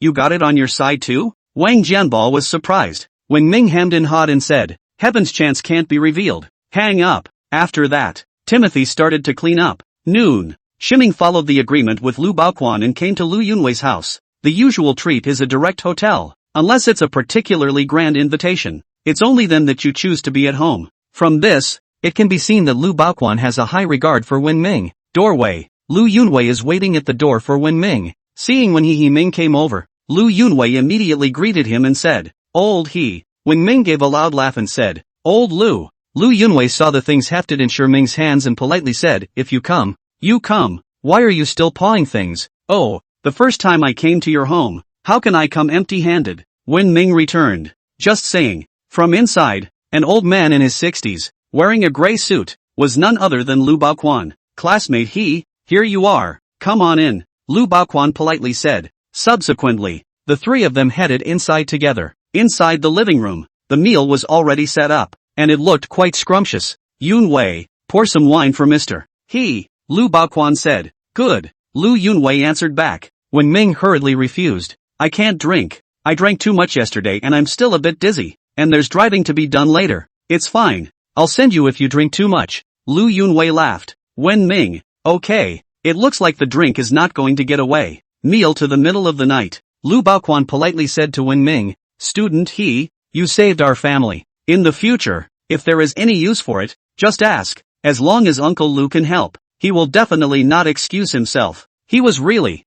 You got it on your side too? Wang Jianba was surprised. When Ming hemmed and hawed and said, Heaven's chance can't be revealed. Hang up. After that, Timothy started to clean up. Noon. Shiming followed the agreement with Lu Baoquan and came to Lu Yunwei's house. The usual treat is a direct hotel. Unless it's a particularly grand invitation, it's only then that you choose to be at home. From this, it can be seen that Lu Baoquan has a high regard for Wen Ming. Doorway. Lu Yunwei is waiting at the door for Wen Ming. Seeing when He Ming came over, Lu Yunwei immediately greeted him and said, Old He. Wen Ming gave a loud laugh and said, Old Lu. Lu Yunwei saw the things hefted in Shi Ming's hands and politely said, If you come, you come. Why are you still pawing things? Oh, the first time I came to your home. How can I come empty-handed? Wen Ming returned. Just saying. From inside, an old man in his 60s, wearing a gray suit, was none other than Lu Baoquan. Classmate He, here you are. Come on in, Lu Baoquan politely said. Subsequently, the 3 of them headed inside together. Inside the living room, the meal was already set up, and it looked quite scrumptious. Yunwei, pour some wine for Mr. He, Lu Baoquan said. Good, Lu Yunwei answered back. When Ming hurriedly refused. I can't drink. I drank too much yesterday and I'm still a bit dizzy, and there's driving to be done later. It's fine. I'll send you if you drink too much. Lu Yunwei laughed. Wen Ming, okay, it looks like the drink is not going to get away. Meal to the middle of the night. Lu Baoquan politely said to Wen Ming, Student He, you saved our family. In the future, if there is any use for it, just ask. As long as Uncle Lu can help, he will definitely not excuse himself. He was really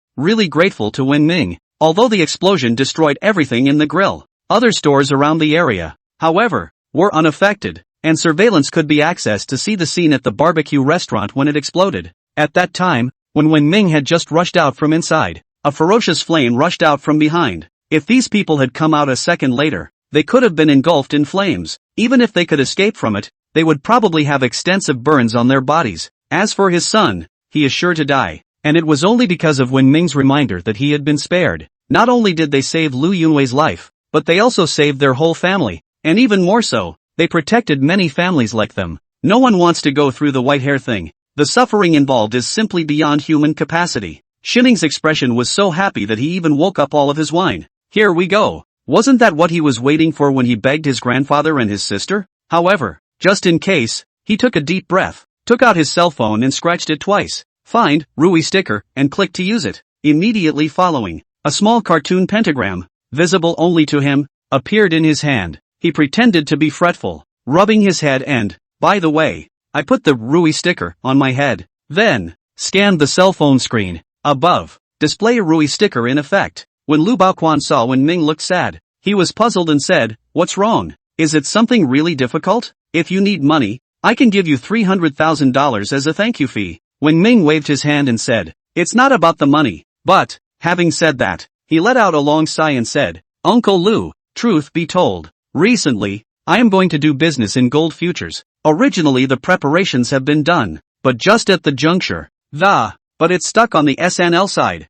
grateful to Wen Ming. Although the explosion destroyed everything in the grill, other stores around the area, however, were unaffected, and surveillance could be accessed to see the scene at the barbecue restaurant when it exploded. At that time, when Wen Ming had just rushed out from inside, a ferocious flame rushed out from behind. If these people had come out a second later, they could have been engulfed in flames. Even if they could escape from it, they would probably have extensive burns on their bodies. As for his son, he is sure to die. And it was only because of Wen Ming's reminder that he had been spared. Not only did they save Lu Yunwei's life, but they also saved their whole family. And even more so, they protected many families like them. No one wants to go through the white hair thing. The suffering involved is simply beyond human capacity. Shiming's expression was so happy that he even woke up all of his wine. Here we go. Wasn't that what he was waiting for when he begged his grandfather and his sister? However, just in case, he took a deep breath, took out his cell phone and scratched it twice. Find Rui sticker and click to use it. Immediately following, a small cartoon pentagram, visible only to him, appeared in his hand. He pretended to be fretful, rubbing his head and, by the way, I put the Rui sticker on my head. Then, scanned the cell phone screen. Above, display a Rui sticker in effect. When Lu Baoquan saw Wen Ming looked sad, he was puzzled and said, What's wrong? Is it something really difficult? If you need money, I can give you $300,000 as a thank you fee. Wen Ming waved his hand and said, It's not about the money. But, having said that, he let out a long sigh and said, Uncle Lu, truth be told, recently, I am going to do business in gold futures. Originally the preparations have been done, but just at the juncture. But it's stuck on the SNL side.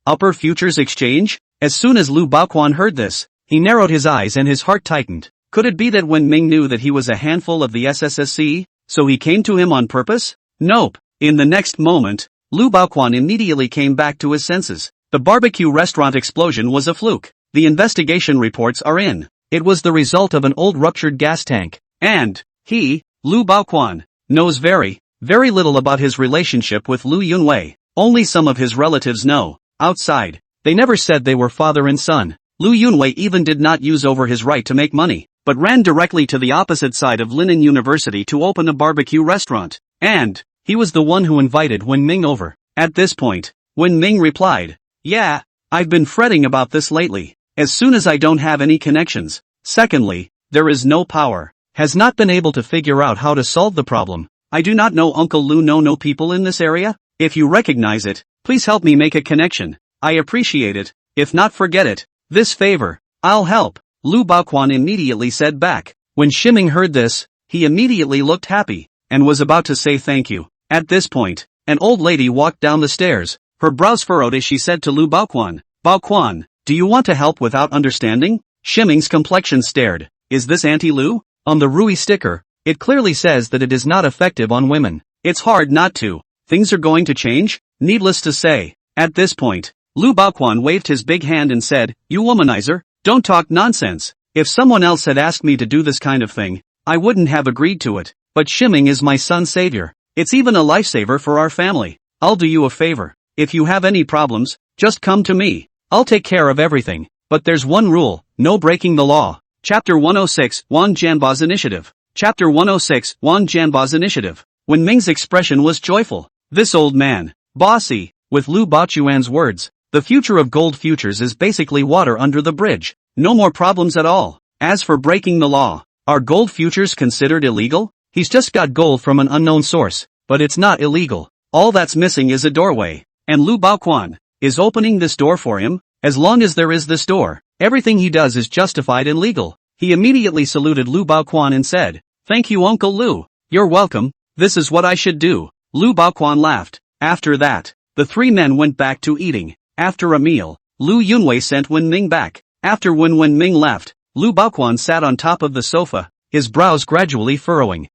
Upper futures exchange? As soon as Lu Baoquan heard this, he narrowed his eyes and his heart tightened. Could it be that Wen Ming knew that he was a handful of the SSSC, so he came to him on purpose? Nope. In the next moment, Lu Baoquan immediately came back to his senses. The barbecue restaurant explosion was a fluke. The investigation reports are in. It was the result of an old ruptured gas tank. And he, Lu Baoquan, knows very little about his relationship with Lu Yunwei. Only some of his relatives know. Outside, they never said they were father and son. Lu Yunwei even did not use over his right to make money, but ran directly to the opposite side of Linen University to open a barbecue restaurant. And he was the one who invited Wen Ming over. At this point, Wen Ming replied, "Yeah, I've been fretting about this lately. As soon as I don't have any connections. Secondly, there is no power. Has not been able to figure out how to solve the problem. I do not know Uncle Lu no people in this area. If you recognize it, please help me make a connection. I appreciate it. If not, forget it. This favor, I'll help." Lu Baoquan immediately said back. When Shiming heard this, he immediately looked happy, and was about to say thank you. At this point, an old lady walked down the stairs. Her brows furrowed as she said to Lu Baoquan, "Baoquan, do you want to help without understanding?" Shiming's complexion stared. Is this Auntie Lu? On the Rui sticker, it clearly says that it is not effective on women. It's hard not to. Things are going to change? Needless to say. At this point, Lu Baoquan waved his big hand and said, "You womanizer, don't talk nonsense. If someone else had asked me to do this kind of thing, I wouldn't have agreed to it. But Shiming is my son's savior. It's even a lifesaver for our family. I'll do you a favor. If you have any problems, just come to me. I'll take care of everything. But there's one rule, no breaking the law." Chapter 106, Wang Jianba's Initiative. Chapter 106, Wang Jianba's Initiative. Wen Ming's expression was joyful. This old man, bossy, with Lu Baoquan's words. The future of gold futures is basically water under the bridge. No more problems at all. As for breaking the law, are gold futures considered illegal? He's just got gold from an unknown source, but it's not illegal. All that's missing is a doorway. And Lu Baoquan is opening this door for him. As long as there is this door, everything he does is justified and legal. He immediately saluted Lu Baoquan and said, "Thank you, Uncle Lu. You're welcome. This is what I should do." Lu Baoquan laughed. After that, the three men went back to eating. After a meal, Lu Yunwei sent Wen Ming back. After Wen Ming left, Lu Baoquan sat on top of the sofa, his brows gradually furrowing.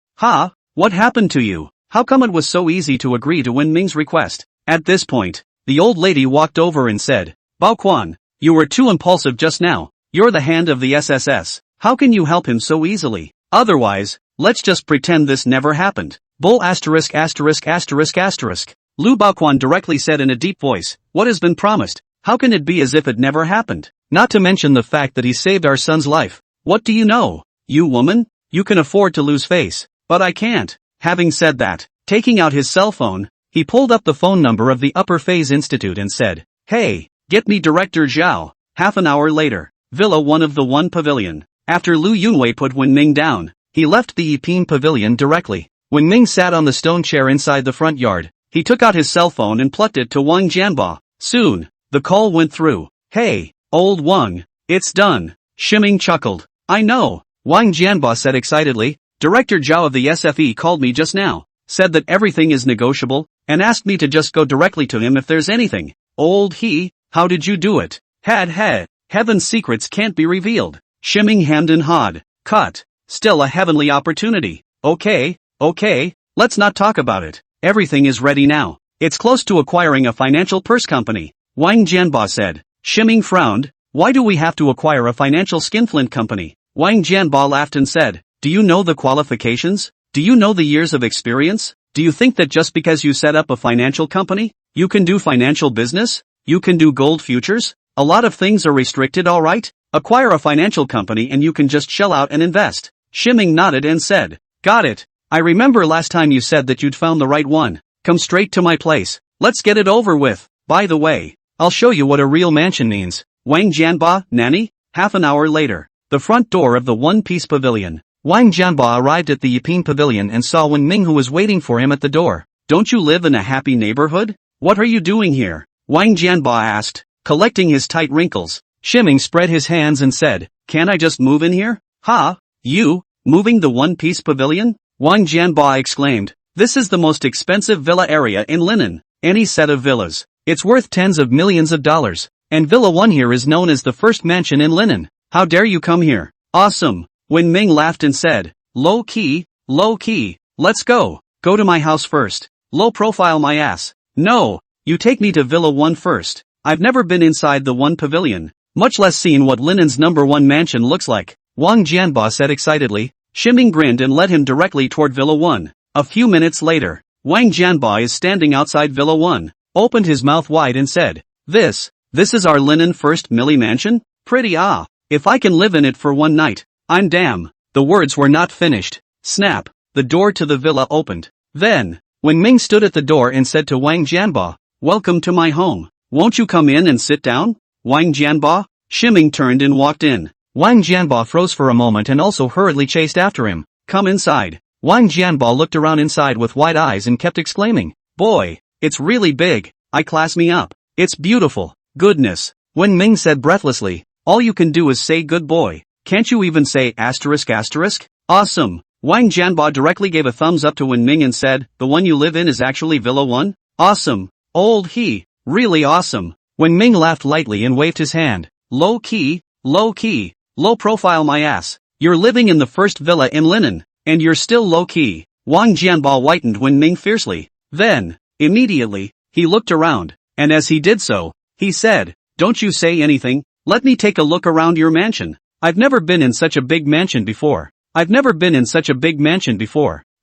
What happened to you? How come it was so easy to agree to Wen Ming's request? At this point, the old lady walked over and said, "Baoquan, you were too impulsive just now. You're the hand of the SSS. How can you help him so easily? Otherwise, let's just pretend this never happened." Bull asterisk. Lu Baoquan directly said in a deep voice, "What has been promised? How can it be as if it never happened? Not to mention the fact that he saved our son's life. What do you know? You woman? You can afford to lose face. But I can't." Having said that, taking out his cell phone, he pulled up the phone number of the Upper Phase Institute and said, "Hey, get me Director Zhao." Half an hour later, Villa 1 of the One Pavilion. After Lu Yunwei put Wen Ming down, he left the Yiping Pavilion directly. Wen Ming sat on the stone chair inside the front yard. He took out his cell phone and plugged it to Wang Jianba. Soon, the call went through. "Hey, old Wang, it's done." Shiming chuckled. "I know," Wang Jianba said excitedly. "Director Zhao of the SFE called me just now, said that everything is negotiable, and asked me to just go directly to him if there's anything." "Old he, how did you do it?" Heaven's secrets can't be revealed." Shiming hemmed and hawed. "Cut. Still a heavenly opportunity." Okay, let's not talk about it. Everything is ready now. It's close to acquiring a financial purse company," Wang Jianba said. Shiming frowned. "Why do we have to acquire a financial skinflint company?" Wang Jianba laughed and said, "Do you know the qualifications? Do you know the years of experience? Do you think that just because you set up a financial company, you can do financial business? You can do gold futures? A lot of things are restricted, alright? Acquire a financial company and you can just shell out and invest." Shiming nodded and said, "Got it. I remember last time you said that you'd found the right one. Come straight to my place. Let's get it over with. By the way, I'll show you what a real mansion means." Wang Jianba, nanny? Half an hour later, the front door of the One Piece Pavilion. Wang Jianba arrived at the Yiping Pavilion and saw Wen Ming, who was waiting for him at the door. "Don't you live in a happy neighborhood? What are you doing here?" Wang Jianba asked, collecting his tight wrinkles. Shiming spread his hands and said, "Can't I just move in here?" You, moving the one-piece pavilion? Wang Jianba exclaimed. This is the most expensive villa area in Linen, any set of villas. It's worth tens of millions of dollars. And Villa 1 here is known as the first mansion in Linen. How dare you come here? Awesome. Wen Ming laughed and said, low key, let's go. Go to my house first. Low profile my ass. No, you take me to Villa 1 first. I've never been inside the one pavilion, much less seen what Linen's #1 mansion looks like. Wang Jianba said excitedly. Shiming grinned and led him directly toward Villa 1. A few minutes later, Wang Jianba is standing outside Villa 1, opened his mouth wide and said, This is our Linen first milli mansion? Pretty if I can live in it for one night, I'm damn. The words were not finished. Snap, the door to the villa opened. Then, Wen Ming stood at the door and said to Wang Jianba, Welcome to my home. Won't you come in and sit down? Wang Jianba? Shiming turned and walked in. Wang Jianba froze for a moment and also hurriedly chased after him. Come inside. Wang Jianba looked around inside with wide eyes and kept exclaiming, Boy, it's really big. Class me up. It's beautiful. Goodness. Wen Ming said breathlessly, all you can do is say good boy. Can't you even say asterisk? Awesome. Wang Jianba directly gave a thumbs up to Wen Ming and said, the one you live in is actually Villa 1? Awesome. Old he. Really awesome. Wen Ming laughed lightly and waved his hand. Low key, low profile my ass. You're living in the first villa in Linen, and you're still low key. Wang Jianba whitened Wen Ming fiercely. Then, immediately, he looked around, and as he did so, he said, Don't you say anything, let me take a look around your mansion. I've never been in such a big mansion before,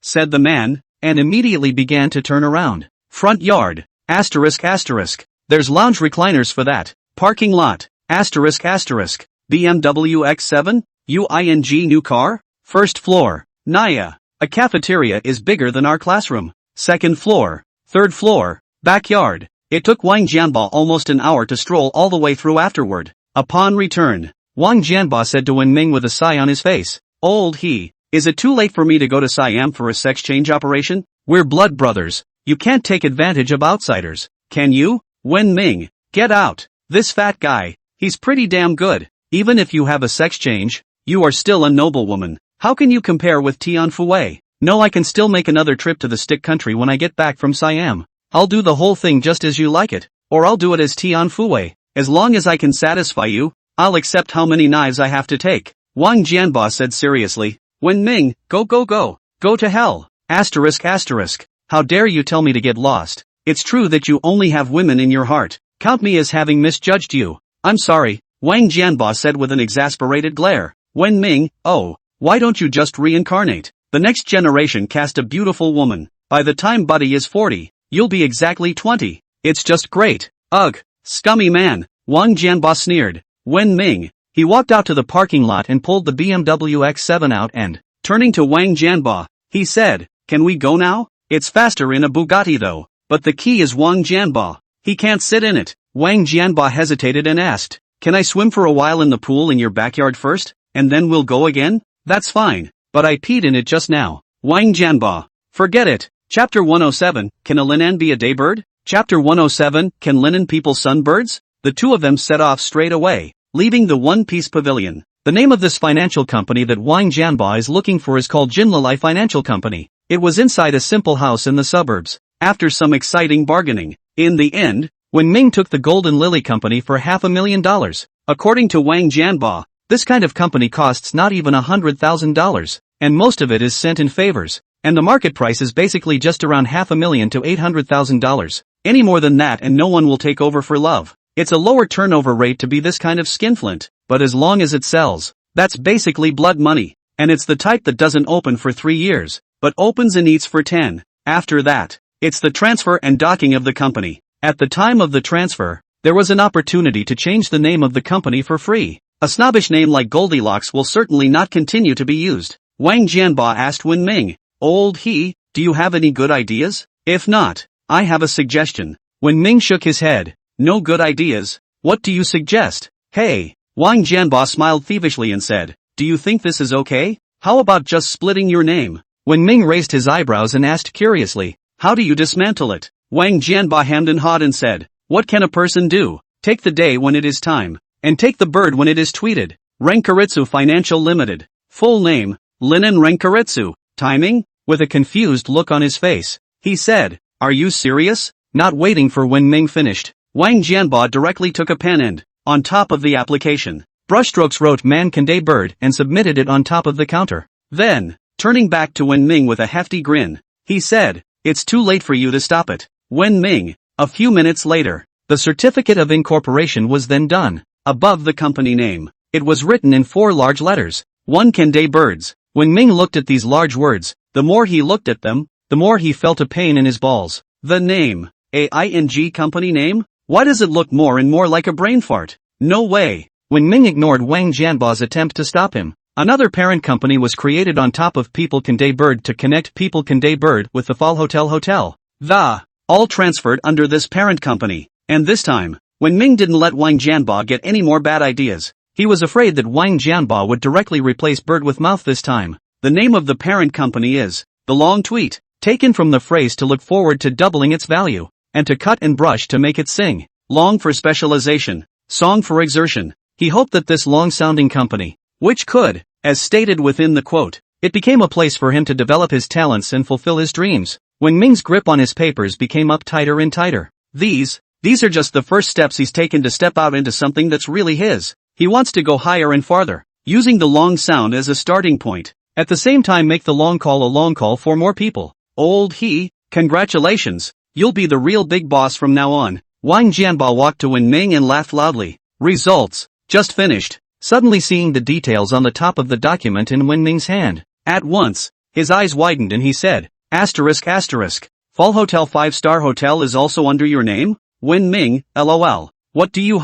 said the man, and immediately began to turn around. Front yard, asterisk, there's lounge recliners for that. Parking lot, asterisk, BMW X7, UING new car? First floor, Naya, a cafeteria is bigger than our classroom. Second floor, third floor, backyard. It took Wang Jianba almost an hour to stroll all the way through afterward. Upon return, Wang Jianba said to Wen Ming with a sigh on his face, Old he, is it too late for me to go to Siam for a sex change operation? We're blood brothers. You can't take advantage of outsiders, can you? Wen Ming, get out. This fat guy, he's pretty damn good. Even if you have a sex change, you are still a noblewoman. How can you compare with Tian Fui? No, I can still make another trip to the stick country when I get back from Siam. I'll do the whole thing just as you like it, or I'll do it as Tian Fui. As long as I can satisfy you, I'll accept how many knives I have to take. Wang Jianba said seriously. Wen Ming, go to hell. Asterisk. How dare you tell me to get lost? It's true that you only have women in your heart. Count me as having misjudged you. I'm sorry, Wang Jianba said with an exasperated glare. Wen Ming, why don't you just reincarnate? The next generation cast a beautiful woman. By the time Buddy is 40, you'll be exactly 20. It's just great. Ugh, scummy man, Wang Jianba sneered. Wen Ming, he walked out to the parking lot and pulled the BMW X7 out and, turning to Wang Jianba, he said, Can we go now? It's faster in a Bugatti though, but the key is Wang Jianba. He can't sit in it. Wang Jianba hesitated and asked, Can I swim for a while in the pool in your backyard first, and then we'll go again? That's fine, but I peed in it just now. Wang Jianba, forget it. Chapter 107, Can a Linen be a daybird? Chapter 107, Can Linen people sunbirds? The two of them set off straight away, leaving the one-piece pavilion. The name of this financial company that Wang Jianba is looking for is called Jinlalai Financial Company. It was inside a simple house in the suburbs. After some exciting bargaining, in the end, Wen Ming took the Golden Lily Company for $500,000. According to Wang Jianba, this kind of company costs not even $100,000, and most of it is sent in favors, and the market price is basically just around $500,000 to $800,000. Any more than that and no one will take over for love. It's a lower turnover rate to be this kind of skinflint, but as long as it sells, that's basically blood money, and it's the type that doesn't open for 3 years, but opens and eats for 10. After that, it's the transfer and docking of the company. At the time of the transfer, there was an opportunity to change the name of the company for free. A snobbish name like Goldilocks will certainly not continue to be used. Wang Jianba asked Wen Ming, Old he, do you have any good ideas? If not, I have a suggestion. Wen Ming shook his head. No good ideas. What do you suggest? Hey, Wang Jianba smiled thievishly and said, Do you think this is okay? How about just splitting your name? Wen Ming raised his eyebrows and asked curiously, How do you dismantle it? Wang Jianba hemmed and hawed and said, What can a person do? Take the day when it is time, and take the bird when it is tweeted. Renkaritsu Financial Limited. Full name, Linen Renkaritsu. Timing? With a confused look on his face, he said, "Are you serious?" Not waiting for Wen Ming finished, Wang Jianba directly took a pen and, on top of the application, brushstrokes wrote Man Kande Bird and submitted it on top of the counter. Then, turning back to Wen Ming with a hefty grin, he said, "It's too late for you to stop it, Wen Ming." A few minutes later, the certificate of incorporation was then done. Above the company name, it was written in 4 large letters, One Kande Birds. When Ming looked at these large words, the more he looked at them, the more he felt a pain in his balls. The name, AING company name? Why does it look more and more like a brain fart? No way. When Ming ignored Wang Jianba's attempt to stop him, another parent company was created on top of People Kande Bird to connect People Kande Bird with the Fall Hotel. All transferred under this parent company. And this time, when Ming didn't let Wang Jianba get any more bad ideas, he was afraid that Wang Jianba would directly replace bird with mouth this time. The name of the parent company is The Long Tweet, taken from the phrase to look forward to doubling its value, and to cut and brush to make it sing. Long for specialization, song for exertion. He hoped that this long-sounding company, which could, as stated within the quote, it became a place for him to develop his talents and fulfill his dreams. When Ming's grip on his papers became up tighter and tighter. These are just the first steps he's taken to step out into something that's really his. He wants to go higher and farther, using the long sound as a starting point. At the same time make the long call a long call for more people. Old he, congratulations, you'll be the real big boss from now on. Wang Jianba walked to Wen Ming and laughed loudly. Results, just finished. Suddenly seeing the details on the top of the document in Wen Ming's hand. At once, his eyes widened and he said, asterisk. Fall Hotel 5-star hotel is also under your name? Wen Ming, lol. What do you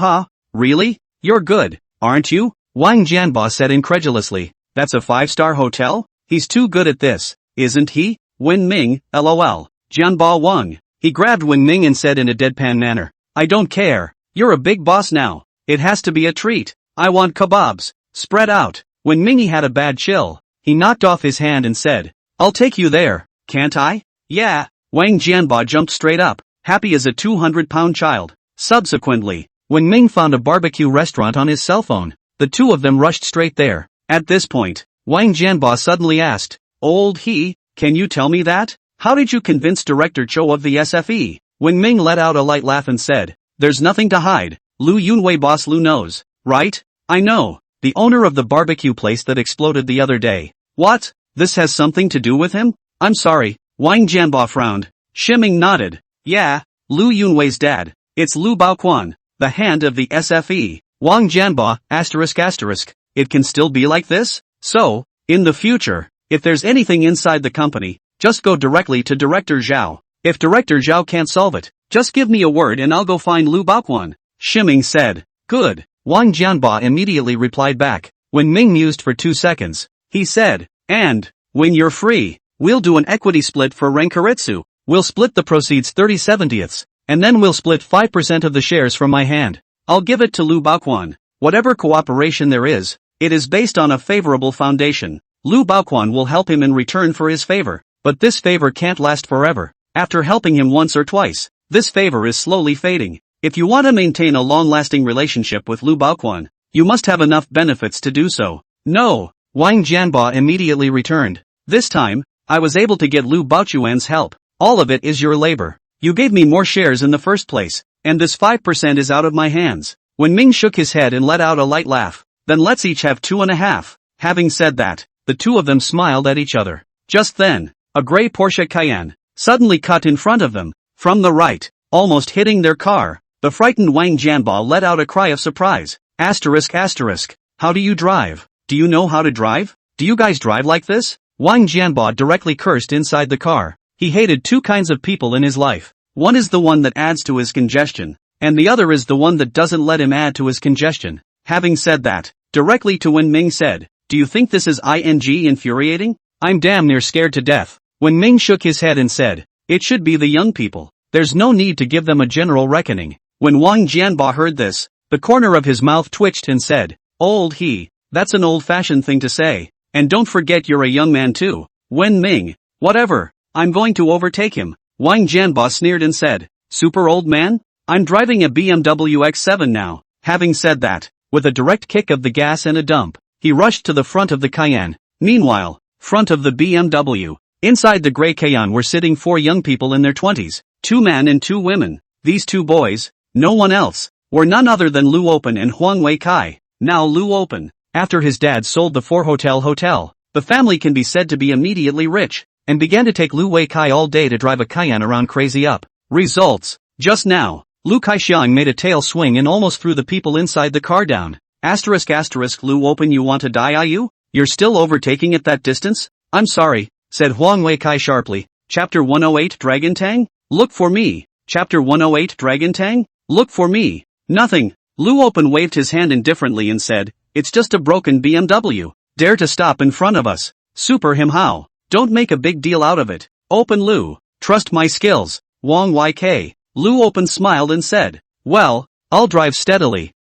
Really? You're good, aren't you? Wang Jianba said incredulously. That's a 5-star hotel? He's too good at this, isn't he? Wen Ming, lol. Jianba Wang. He grabbed Wen Ming and said in a deadpan manner, I don't care. You're a big boss now. It has to be a treat. I want kebabs. Spread out. When Mingy had a bad chill, he knocked off his hand and said, I'll take you there, can't I? Yeah. Wang Jianba jumped straight up, happy as a 200-pound child. Subsequently, when Ming found a barbecue restaurant on his cell phone, the two of them rushed straight there. At this point, Wang Jianba suddenly asked, Old he, can you tell me that? How did you convince Director Cho of the SFE? When Ming let out a light laugh and said, There's nothing to hide. Lu Yunwei boss Lu knows, right? I know, the owner of the barbecue place that exploded the other day. What? This has something to do with him? I'm sorry, Wang Jianba frowned. Shiming nodded. Yeah, Lu Yunwei's dad. It's Lu Baoquan, the hand of the SFE. Wang Jianba, asterisk. It can still be like this? So, in the future, if there's anything inside the company, just go directly to Director Zhao. If Director Zhao can't solve it, just give me a word and I'll go find Lu Baoquan. Shiming said. Good. Wang Jianba immediately replied back. When Ming mused for 2 seconds, he said, and, when you're free, we'll do an equity split for Renkaritsu. We'll split the proceeds 30/70ths, and then we'll split 5% of the shares from my hand. I'll give it to Lu Baoquan. Whatever cooperation there is, it is based on a favorable foundation. Lu Baoquan will help him in return for his favor, but this favor can't last forever. After helping him once or twice, this favor is slowly fading. If you want to maintain a long-lasting relationship with Lu Baoquan, you must have enough benefits to do so. No, Wang Jianba immediately returned. This time, I was able to get Lu Baoquan's help. All of it is your labor. You gave me more shares in the first place, and this 5% is out of my hands. When Ming shook his head and let out a light laugh, then let's each have 2.5. Having said that, the two of them smiled at each other. Just then, a gray Porsche Cayenne suddenly cut in front of them, from the right, almost hitting their car. The frightened Wang Jianba let out a cry of surprise. Asterisk. How do you drive? Do you know how to drive? Do you guys drive like this? Wang Jianba directly cursed inside the car. He hated 2 kinds of people in his life. One is the one that adds to his congestion, and the other is the one that doesn't let him add to his congestion. Having said that, directly to Wen Ming said, Do you think this is infuriating? I'm damn near scared to death. When Ming shook his head and said, It should be the young people. There's no need to give them a general reckoning. When Wang Jianba heard this, the corner of his mouth twitched and said, Old he, that's an old-fashioned thing to say. And don't forget you're a young man too. Wen Ming, whatever, I'm going to overtake him. Wang Jianba sneered and said, Super old man? I'm driving a BMW X7 now. Having said that, with a direct kick of the gas and a dump, He rushed to the front of the Cayenne. Meanwhile, front of the BMW. Inside the gray Cayenne were sitting 4 young people in their 20s, 2 men and 2 women. These 2 boys, no one else, were none other than Lu Open and Huang Wei-kai. Now Lu Open, after his dad sold the 4-hotel, the family can be said to be immediately rich, and began to take Lu Wei-kai all day to drive a Cayenne around crazy up. Results. Just now, Lu Kai-xiang made a tail swing and almost threw the people inside the car down. ***, Lu Open, you want to die, are you? You're still overtaking at that distance? I'm sorry, said Huang Wei-kai sharply. Chapter 108 Dragon Tang? Look for me. Chapter 108 Dragon Tang? Look for me. Nothing. Lu Open waved his hand indifferently and said, it's just a broken BMW. Dare to stop in front of us. Super him how? Don't make a big deal out of it. Open Lu. Trust my skills. Wang YK. Lu Open smiled and said, well, I'll drive steadily.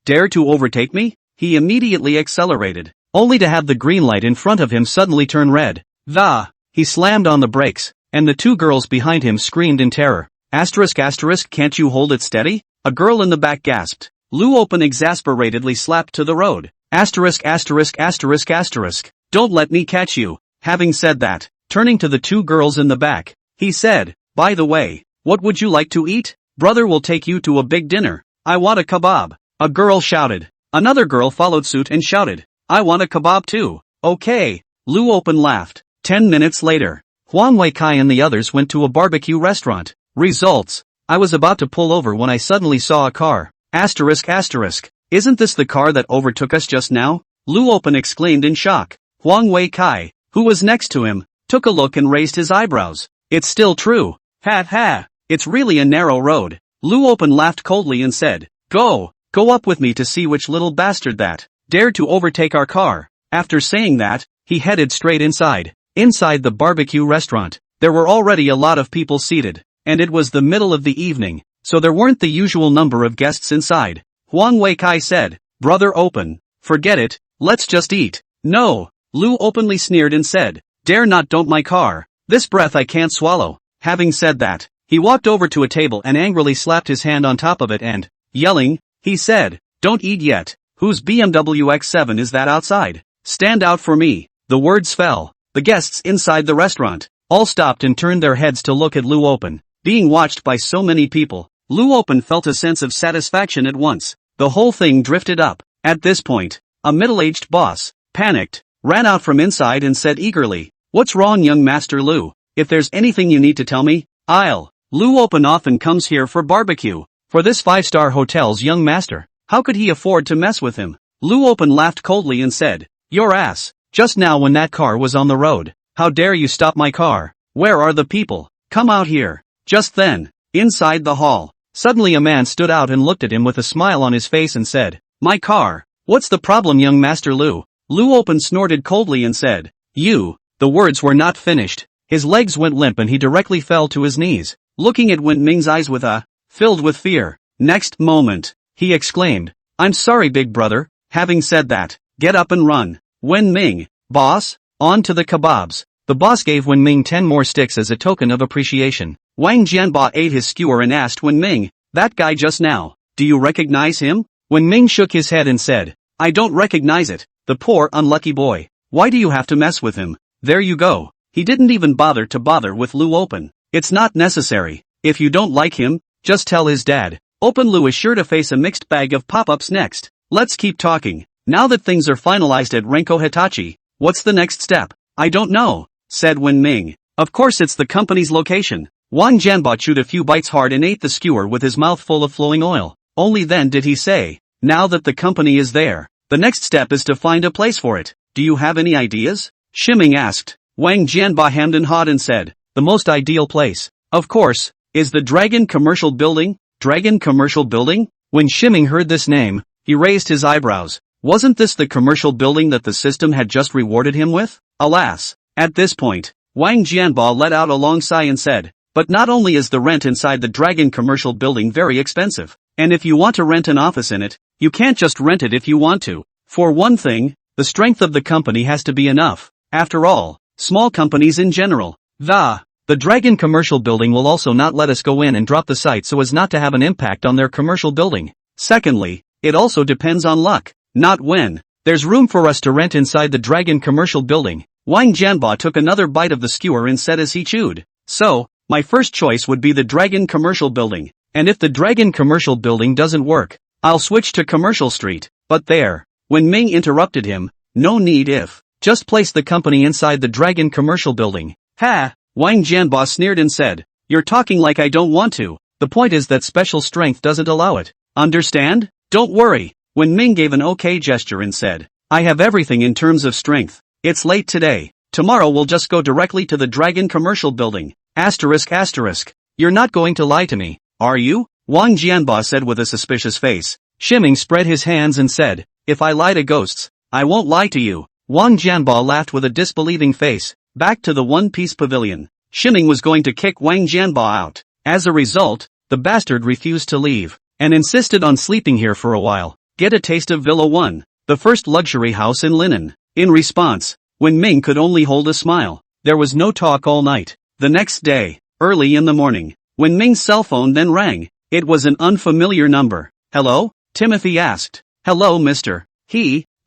Dare to overtake me? He immediately accelerated, only to have the green light in front of him suddenly turn red. He slammed on the brakes, and the 2 girls behind him screamed in terror. ***, can't you hold it steady? A girl in the back gasped. Lu Open exasperatedly slapped to the road. ***, don't let me catch you. Having said that, turning to the 2 girls in the back, he said, by the way, what would you like to eat? Brother will take you to a big dinner. I want a kebab. A girl shouted. Another girl followed suit and shouted, I want a kebab too. Okay. Lu Open laughed. 10 minutes later, Huang Wei-kai and the others went to a barbecue restaurant. Results. I was about to pull over when I suddenly saw a car. ***, isn't this the car that overtook us just now? Lu Open exclaimed in shock. Huang Wei-kai, who was next to him, took a look and raised his eyebrows. It's still true. Ha. It's really a narrow road. Lu Open laughed coldly and said, Go up with me to see which little bastard that dared to overtake our car. After saying that, he headed straight inside. Inside the barbecue restaurant, there were already a lot of people seated, and it was the middle of the evening, so there weren't the usual number of guests inside. Huang Wei-kai said, Brother Open, forget it, let's just eat. No, Lu openly sneered and said, Dare not dump my car. This breath I can't swallow. Having said that, he walked over to a table and angrily slapped his hand on top of it and, yelling, he said, Don't eat yet. Whose BMW X7 is that outside? Stand out for me. The words fell. The guests inside the restaurant all stopped and turned their heads to look at Lu Open. Being watched by so many people, Lu Open felt a sense of satisfaction at once. The whole thing drifted up. At this point, a middle-aged boss, panicked, ran out from inside and said eagerly, What's wrong, young Master Lu? If there's anything you need to tell me, Lu Open often comes here for barbecue. For this 5-star hotel's young master. How could he afford to mess with him? Lu Open laughed coldly and said, Your ass. Just now when that car was on the road. How dare you stop my car? Where are the people? Come out here. Just then, inside the hall, suddenly a man stood out and looked at him with a smile on his face and said, My car. What's the problem, young Master Lu? Lu Open snorted coldly and said, You. The words were not finished. His legs went limp and he directly fell to his knees, looking at Wen Ming's eyes filled with fear. Next moment, he exclaimed, I'm sorry, big brother. Having said that, get up and run. Wen Ming, boss, on to the kebabs. The boss gave Wen Ming 10 more sticks as a token of appreciation. Wang Jianba ate his skewer and asked Wen Ming, that guy just now, do you recognize him? Wen Ming shook his head and said, I don't recognize it. The poor unlucky boy. Why do you have to mess with him? There you go. He didn't even bother with Lu Open. It's not necessary. If you don't like him, just tell his dad. Open Lu is sure to face a mixed bag of pop-ups next. Let's keep talking. Now that things are finalized at Renko Hitachi, what's the next step? I don't know, said Wen Ming. Of course it's the company's location. Wang Jianba chewed a few bites hard and ate the skewer with his mouth full of flowing oil. Only then did he say, now that the company is there, the next step is to find a place for it. Do you have any ideas? Shiming asked. Wang Jianba hemmed and hawed and said, the most ideal place, of course, is the Dragon Commercial Building. Dragon Commercial Building? When Shiming heard this name, he raised his eyebrows. Wasn't this the commercial building that the system had just rewarded him with? Alas! At this point, Wang Jianba let out a long sigh and said, but not only is the rent inside the Dragon Commercial Building very expensive, and if you want to rent an office in it, you can't just rent it if you want to. For one thing, the strength of the company has to be enough. After all, small companies in general, the Dragon Commercial Building will also not let us go in and drop the site so as not to have an impact on their commercial building. Secondly, it also depends on luck, not when. There's room for us to rent inside the Dragon Commercial Building. Wang Jianba took another bite of the skewer and said as he chewed. So, my first choice would be the Dragon Commercial Building. And if the Dragon Commercial Building doesn't work, I'll switch to Commercial Street. But there. When Ming interrupted him, no need if. Just place the company inside the Dragon Commercial Building. Ha! Wang Jianba sneered and said, you're talking like I don't want to. The point is that special strength doesn't allow it. Understand? Don't worry. When Ming gave an okay gesture and said, I have everything in terms of strength. It's late today. Tomorrow we'll just go directly to the Dragon Commercial Building. ***. You're not going to lie to me, are you? Wang Jianba said with a suspicious face. Shiming spread his hands and said, if I lie to ghosts, I won't lie to you. Wang Jianba laughed with a disbelieving face. Back to the One Piece Pavilion. Shiming was going to kick Wang Jianba out. As a result, the bastard refused to leave, and insisted on sleeping here for a while. Get a taste of Villa 1, the first luxury house in Linen. In response, when Ming could only hold a smile, there was no talk all night. The next day, early in the morning, when Ming's cell phone then rang, it was an unfamiliar number. Hello? Timothy asked. Hello, Mr.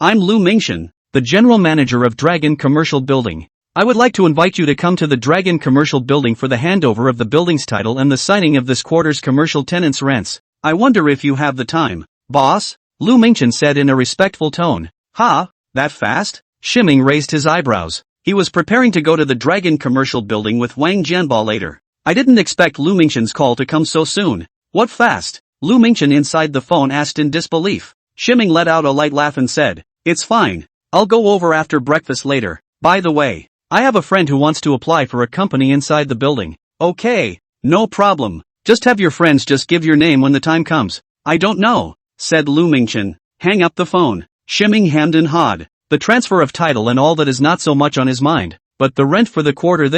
I'm Lu Mingshan, the general manager of Dragon Commercial Building. I would like to invite you to come to the Dragon Commercial Building for the handover of the building's title and the signing of this quarter's commercial tenants' rents. I wonder if you have the time. Boss? Lu Mingshan said in a respectful tone. Ha? That fast? Shiming raised his eyebrows. He was preparing to go to the Dragon Commercial Building with Wang Jianba later. I didn't expect Lu Mingshan's call to come so soon. What fast? Lu Mingshan inside the phone asked in disbelief. Shiming let out a light laugh and said, it's fine. I'll go over after breakfast later. By the way, I have a friend who wants to apply for a company inside the building. Okay, no problem. Just have your friends just give your name when the time comes. I don't know, said Lu Mingshan. Hang up the phone. Shiming hemmed and hawed. The transfer of title and all that is not so much on his mind, but the rent for the quarter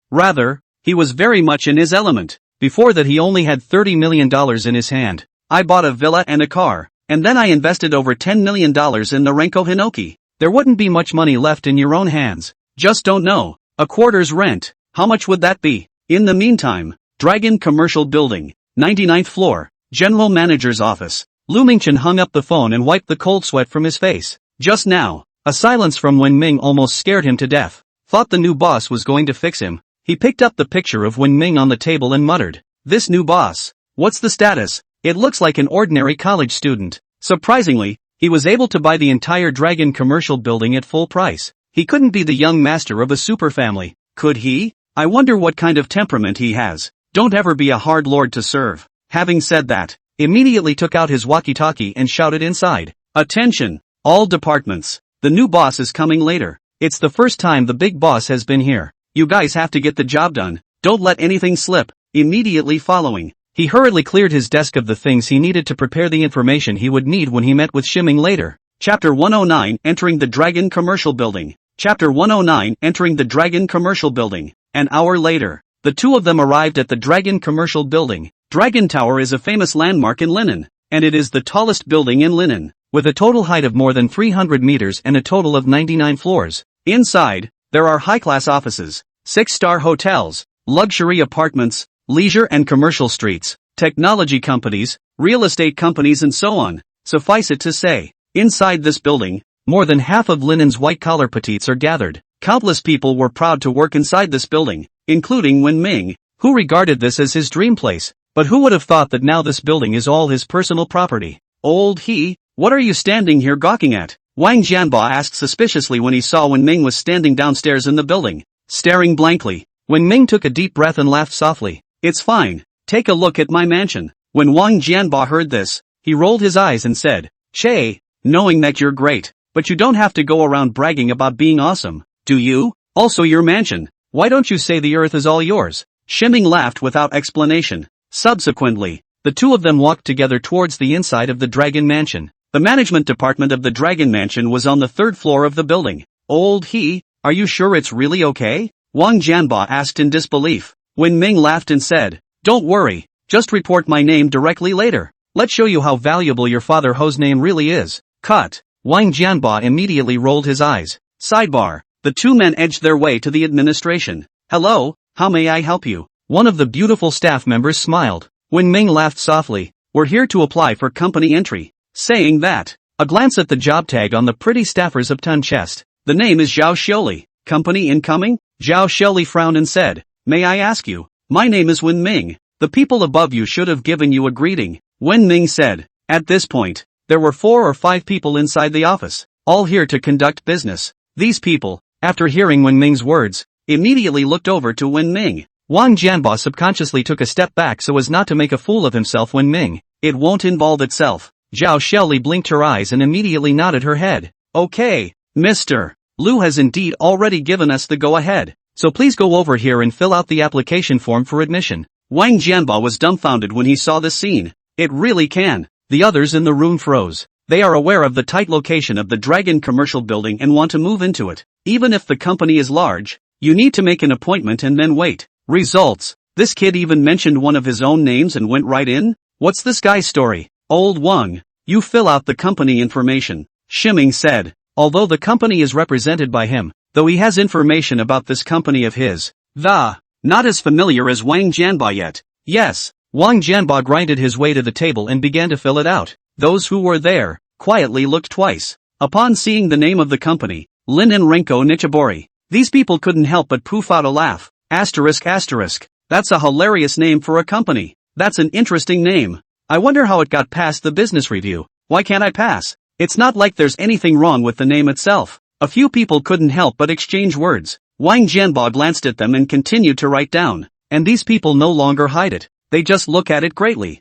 rather, he was very much in his element. Before that he only had $30 million in his hand. I bought a villa and a car, and then I invested over $10 million in the Renko Hinoki. There wouldn't be much money left in your own hands. Just don't know. A quarter's rent. How much would that be? In the meantime, Dragon Commercial Building, 99th floor, General Manager's office. Lu Mingshan hung up the phone and wiped the cold sweat from his face. Just now, a silence from Wen Ming almost scared him to death. Thought the new boss was going to fix him. He picked up the picture of Wen Ming on the table and muttered, this new boss. What's the status? It looks like an ordinary college student. Surprisingly, he was able to buy the entire Dragon Commercial Building at full price. He couldn't be the young master of a super family, could he? I wonder what kind of temperament he has. Don't ever be a hard lord to serve. Having said that, immediately took out his walkie-talkie and shouted inside. Attention, all departments. The new boss is coming later. It's the first time the big boss has been here. You guys have to get the job done. Don't let anything slip. Immediately following, he hurriedly cleared his desk of the things he needed to prepare the information he would need when he met with Shiming later. Chapter 109 Entering the Dragon Commercial Building. Chapter 109 Entering the Dragon Commercial Building. An hour later, the two of them arrived at the Dragon Commercial Building. Dragon Tower is a famous landmark in Linen, and it is the tallest building in Linen, with a total height of more than 300 meters and a total of 99 floors. Inside, there are high-class offices, 6-star hotels, luxury apartments, leisure and commercial streets, technology companies, real estate companies and so on. Suffice it to say, inside this building, more than half of Linen's white-collar petites are gathered. Countless people were proud to work inside this building, including Wen Ming, who regarded this as his dream place. But who would have thought that now this building is all his personal property? Old he, what are you standing here gawking at? Wang Jianba asked suspiciously when he saw Wen Ming was standing downstairs in the building, staring blankly. Wen Ming took a deep breath and laughed softly. It's fine. Take a look at my mansion. When Wang Jianba heard this, he rolled his eyes and said, Che, knowing that you're great, but you don't have to go around bragging about being awesome, do you? Also your mansion. Why don't you say the earth is all yours? Shiming laughed without explanation. Subsequently, the two of them walked together towards the inside of the Dragon Mansion. The management department of the Dragon Mansion was on the 3rd floor of the building. Old he, are you sure it's really okay? Wang Jianba asked in disbelief. Wen Ming laughed and said, don't worry, just report my name directly later. Let's show you how valuable your father Ho's name really is. Cut. Wang Jianba immediately rolled his eyes. Sidebar. The two men edged their way to the administration. Hello, how may I help you? One of the beautiful staff members smiled. Wen Ming laughed softly. We're here to apply for company entry. Saying that, A glance at the job tag on the pretty staffer's upturned chest. The name is Zhao Xiaoli. Company incoming? Zhao Xiaoli frowned and said, may I ask you? My name is Wen Ming. The people above you should have given you a greeting. Wen Ming said. At this point, there were 4 or 5 people inside the office, all here to conduct business. These people, after hearing Wen Ming's words, immediately looked over to Wen Ming. Wang Jianbo subconsciously took a step back so as not to make a fool of himself. Wen Ming, it won't involve itself. Zhao Xiaoli blinked her eyes and immediately nodded her head. Okay, Mr. Lu has indeed already given us the go-ahead, so please go over here and fill out the application form for admission. Wang Jianbo was dumbfounded when he saw this scene. It really can. The others in the room froze. They are aware of the tight location of the Dragon commercial building and want to move into it. Even if the company is large, you need to make an appointment and then wait. Results. This kid even mentioned one of his own names and went right in? What's this guy's story? Old Wang, you fill out the company information, Shiming said. Although the company is represented by him, though he has information about this company of his, not as familiar as Wang Jianbo yet. Yes, Wang Jianbo grinded his way to the table and began to fill it out. Those who were there, quietly looked twice. Upon seeing the name of the company, Lin and Renko Nichibori, these people couldn't help but poof out a laugh. Asterisk. That's a hilarious name for a company. That's an interesting name. I wonder how it got past the business review. Why can't I pass? It's not like there's anything wrong with the name itself. A few people couldn't help but exchange words. Wang Jianbo glanced at them and continued to write down. And these people no longer hide it. They just look at it greatly.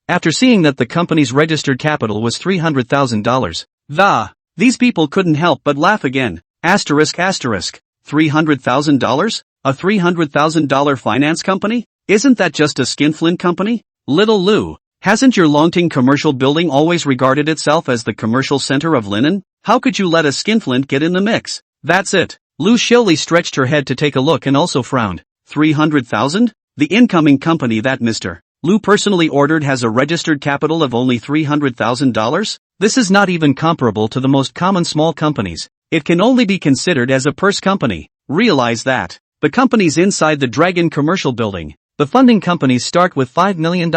After seeing that the company's registered capital was $300,000. These people couldn't help but laugh again. Asterisk. $300,000? A $300,000 finance company? Isn't that just a skinflint company? Little Lu, hasn't your Longting commercial building always regarded itself as the commercial center of linen? How could you let a skinflint get in the mix? That's it. Lu Xiaoli stretched her head to take a look and also frowned. 300,000? The incoming company that Mr. Lu personally ordered has a registered capital of only $300,000? This is not even comparable to the most common small companies. It can only be considered as a purse company. Realize that. The companies inside the Dragon commercial building, the funding companies start with $5 million.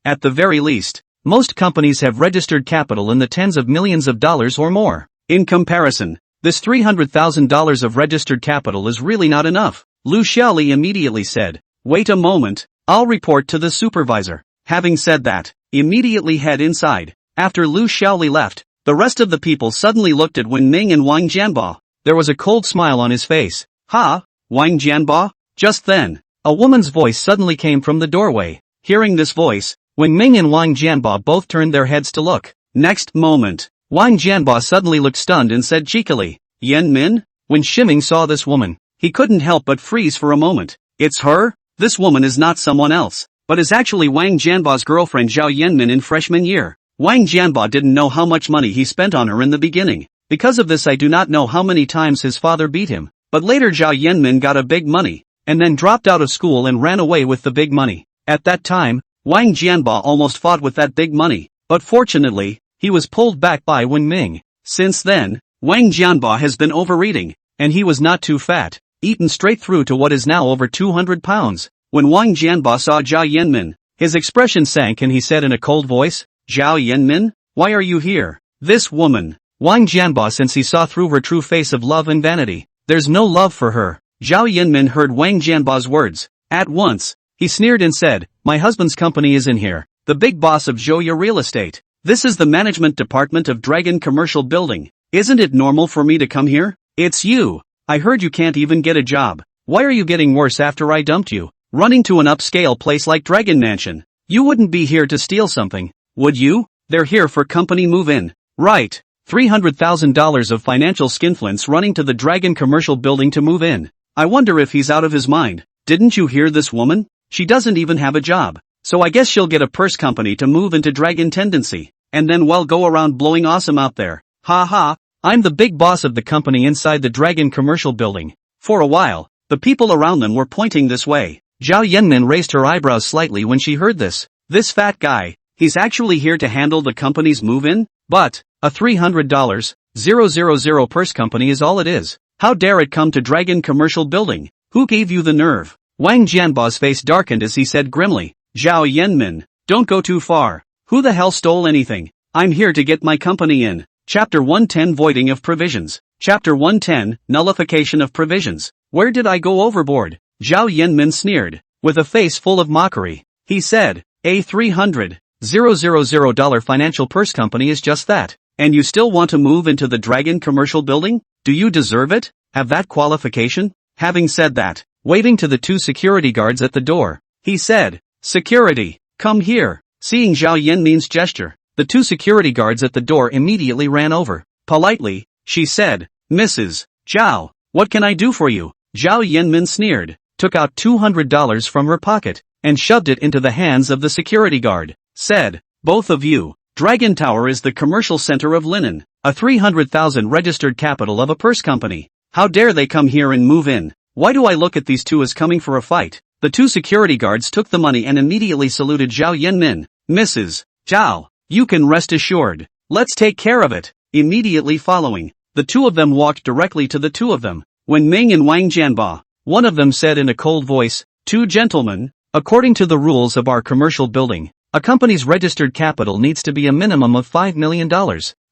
At the very least, most companies have registered capital in the tens of millions of dollars or more. In comparison, this $300,000 of registered capital is really not enough. Lu Xiaoli immediately said, wait a moment, I'll report to the supervisor. Having said that, immediately head inside. After Lu Xiaoli left, the rest of the people suddenly looked at Wen Ming and Wang Jianbo. There was a cold smile on his face. Ha, Wang Jianbo? Just then, a woman's voice suddenly came from the doorway. Hearing this voice, Wen Ming and Wang Jianbo both turned their heads to look. Next moment, Wang Jianbo suddenly looked stunned and said cheekily, Yan Min? When Shiming saw this woman, he couldn't help but freeze for a moment. It's her? This woman is not someone else, but is actually Wang Jianbo's girlfriend Zhao Yanmin in freshman year. Wang Jianbo didn't know how much money he spent on her in the beginning. Because of this I do not know how many times his father beat him, but later Zhao Yanmin got a big money, and then dropped out of school and ran away with the big money. At that time, Wang Jianbo almost fought with that big money, but fortunately, he was pulled back by Wen Ming. Since then, Wang Jianbo has been overeating, and he was not too fat, eaten straight through to what is now over 200 pounds. When Wang Jianbo saw Zhao Yanmin, his expression sank and he said in a cold voice, Zhao Yanmin, why are you here? This woman. Wang Jianbo, since he saw through her true face of love and vanity, there's no love for her. Zhao Yanmin heard Wang Jianbo's words. At once, he sneered and said, my husband's company is in here, the big boss of Zhoya Real Estate. This is the management department of Dragon Commercial Building. Isn't it normal for me to come here? It's you. I heard you can't even get a job. Why are you getting worse after I dumped you? Running to an upscale place like Dragon Mansion. You wouldn't be here to steal something, would you? They're here for company move-in. Right. $300,000 of financial skinflints running to the Dragon Commercial Building to move in. I wonder if he's out of his mind. Didn't you hear this woman? She doesn't even have a job. So I guess she'll get a purse company to move into Dragon Tendency. And then go around blowing awesome out there. Ha ha, I'm the big boss of the company inside the Dragon Commercial Building. For a while, the people around them were pointing this way. Zhao Yanmin raised her eyebrows slightly when she heard this. This fat guy, he's actually here to handle the company's move-in? But, a $300,000 purse company is all it is. How dare it come to Dragon Commercial Building? Who gave you the nerve? Wang Jianbo's face darkened as he said grimly, Zhao Yanmin, don't go too far. Who the hell stole anything? I'm here to get my company in. Chapter 110 Voiding of Provisions. Chapter 110 Nullification of Provisions. Where did I go overboard? Zhao Yanmin sneered. With a face full of mockery, he said, a $300,000 financial purse company is just that. And you still want to move into the Dragon commercial building? Do you deserve it? Have that qualification? Having said that, waving to the two security guards at the door, he said, security, come here. Seeing Zhao Yanmin's gesture, the two security guards at the door immediately ran over. Politely, she said, Mrs. Zhao, what can I do for you? Zhao Yanmin sneered, took out $200 from her pocket, and shoved it into the hands of the security guard, said, both of you, Dragon Tower is the commercial center of Linen, a 300,000 registered capital of a purse company. How dare they come here and move in? Why do I look at these two as coming for a fight? The two security guards took the money and immediately saluted Zhao Yanmin. Mrs. Zhao, you can rest assured. Let's take care of it. Immediately following, the two of them walked directly to the two of them. Wen Ming and Wang Jianba, one of them said in a cold voice, two gentlemen, according to the rules of our commercial building, a company's registered capital needs to be a minimum of $5 million.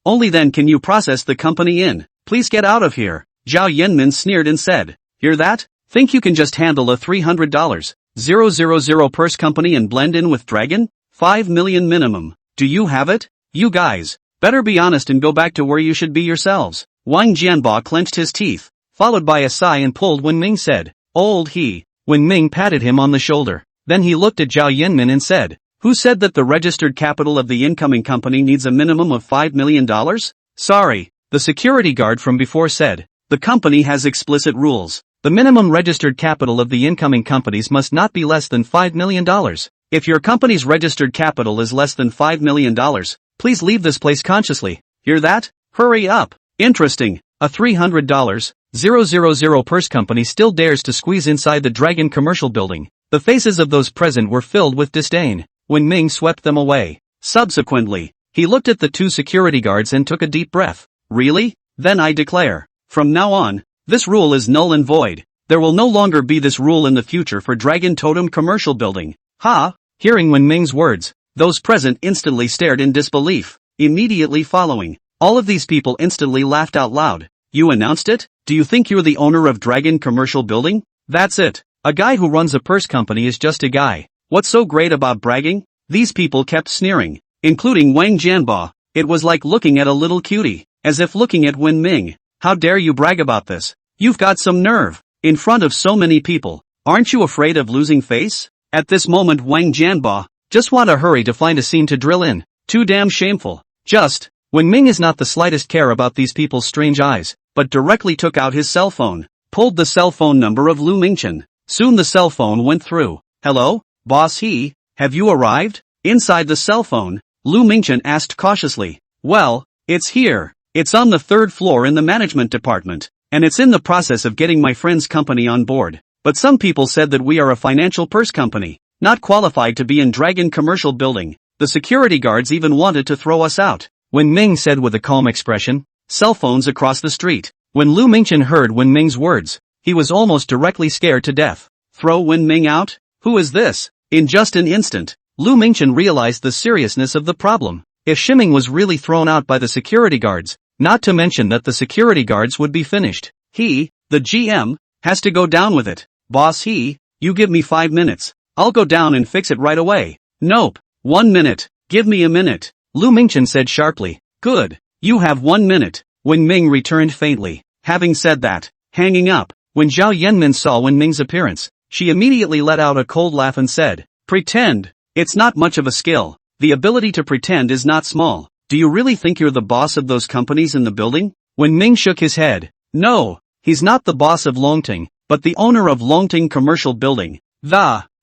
Only then can you process the company in. Please get out of here. Zhao Yanmin sneered and said, hear that? Think you can just handle a $300,000 purse company and blend in with Dragon? 5 million minimum. Do you have it? You guys, better be honest and go back to where you should be yourselves. Wang Jianba clenched his teeth, followed by a sigh and pulled when Ming said, old he. When Ming patted him on the shoulder, then he looked at Zhao Yanmin and said, who said that the registered capital of the incoming company needs a minimum of $5 million? Sorry, the security guard from before said, the company has explicit rules. The minimum registered capital of the incoming companies must not be less than $5 million. If your company's registered capital is less than $5 million, please leave this place consciously. Hear that? Hurry up. Interesting. A $300,000 purse company still dares to squeeze inside the Dragon commercial building. The faces of those present were filled with disdain. When Ming swept them away. Subsequently, he looked at the two security guards and took a deep breath. Really? Then I declare, from now on, this rule is null and void. There will no longer be this rule in the future for Dragon Totem commercial building. Ha! Hearing Wen Ming's words, those present instantly stared in disbelief. Immediately following, all of these people instantly laughed out loud. You announced it? Do you think you're the owner of Dragon commercial building? That's it. A guy who runs a purse company is just a guy. What's so great about bragging? These people kept sneering, including Wang Jianba. It was like looking at a little cutie, as if looking at Wen Ming. How dare you brag about this? You've got some nerve. In front of so many people. Aren't you afraid of losing face? At this moment Wang Jianba, just want to hurry to find a scene to drill in. Too damn shameful. Wen Ming is not the slightest care about these people's strange eyes, but directly took out his cell phone, pulled the cell phone number of Lu Mingchen. Soon the cell phone went through. Hello? Boss he, have you arrived? Inside the cell phone, Lu Mingchen asked cautiously. Well, it's here. It's on the third floor in the management department, and it's in the process of getting my friend's company on board. But some people said that we are a financial purse company, not qualified to be in Dragon commercial building. The security guards even wanted to throw us out. Wen Ming said with a calm expression. Cell phones across the street. When Lu Mingchen heard Wen Ming's words, he was almost directly scared to death. Throw Wen Ming out? Who is this? In just an instant, Lu Mingchen realized the seriousness of the problem. If Shiming was really thrown out by the security guards, not to mention that the security guards would be finished. He, the GM, has to go down with it. Boss he, you give me 5 minutes. I'll go down and fix it right away. Nope. 1 minute. Give me a minute. Lu Mingchen said sharply. Good. You have 1 minute. Wen Ming returned faintly. Having said that, hanging up. When Zhao Yanmin saw Wen Ming's appearance, she immediately let out a cold laugh and said, pretend. It's not much of a skill. The ability to pretend is not small. Do you really think you're the boss of those companies in the building? Wen Ming shook his head. No, he's not the boss of Longting, but the owner of Longting Commercial Building.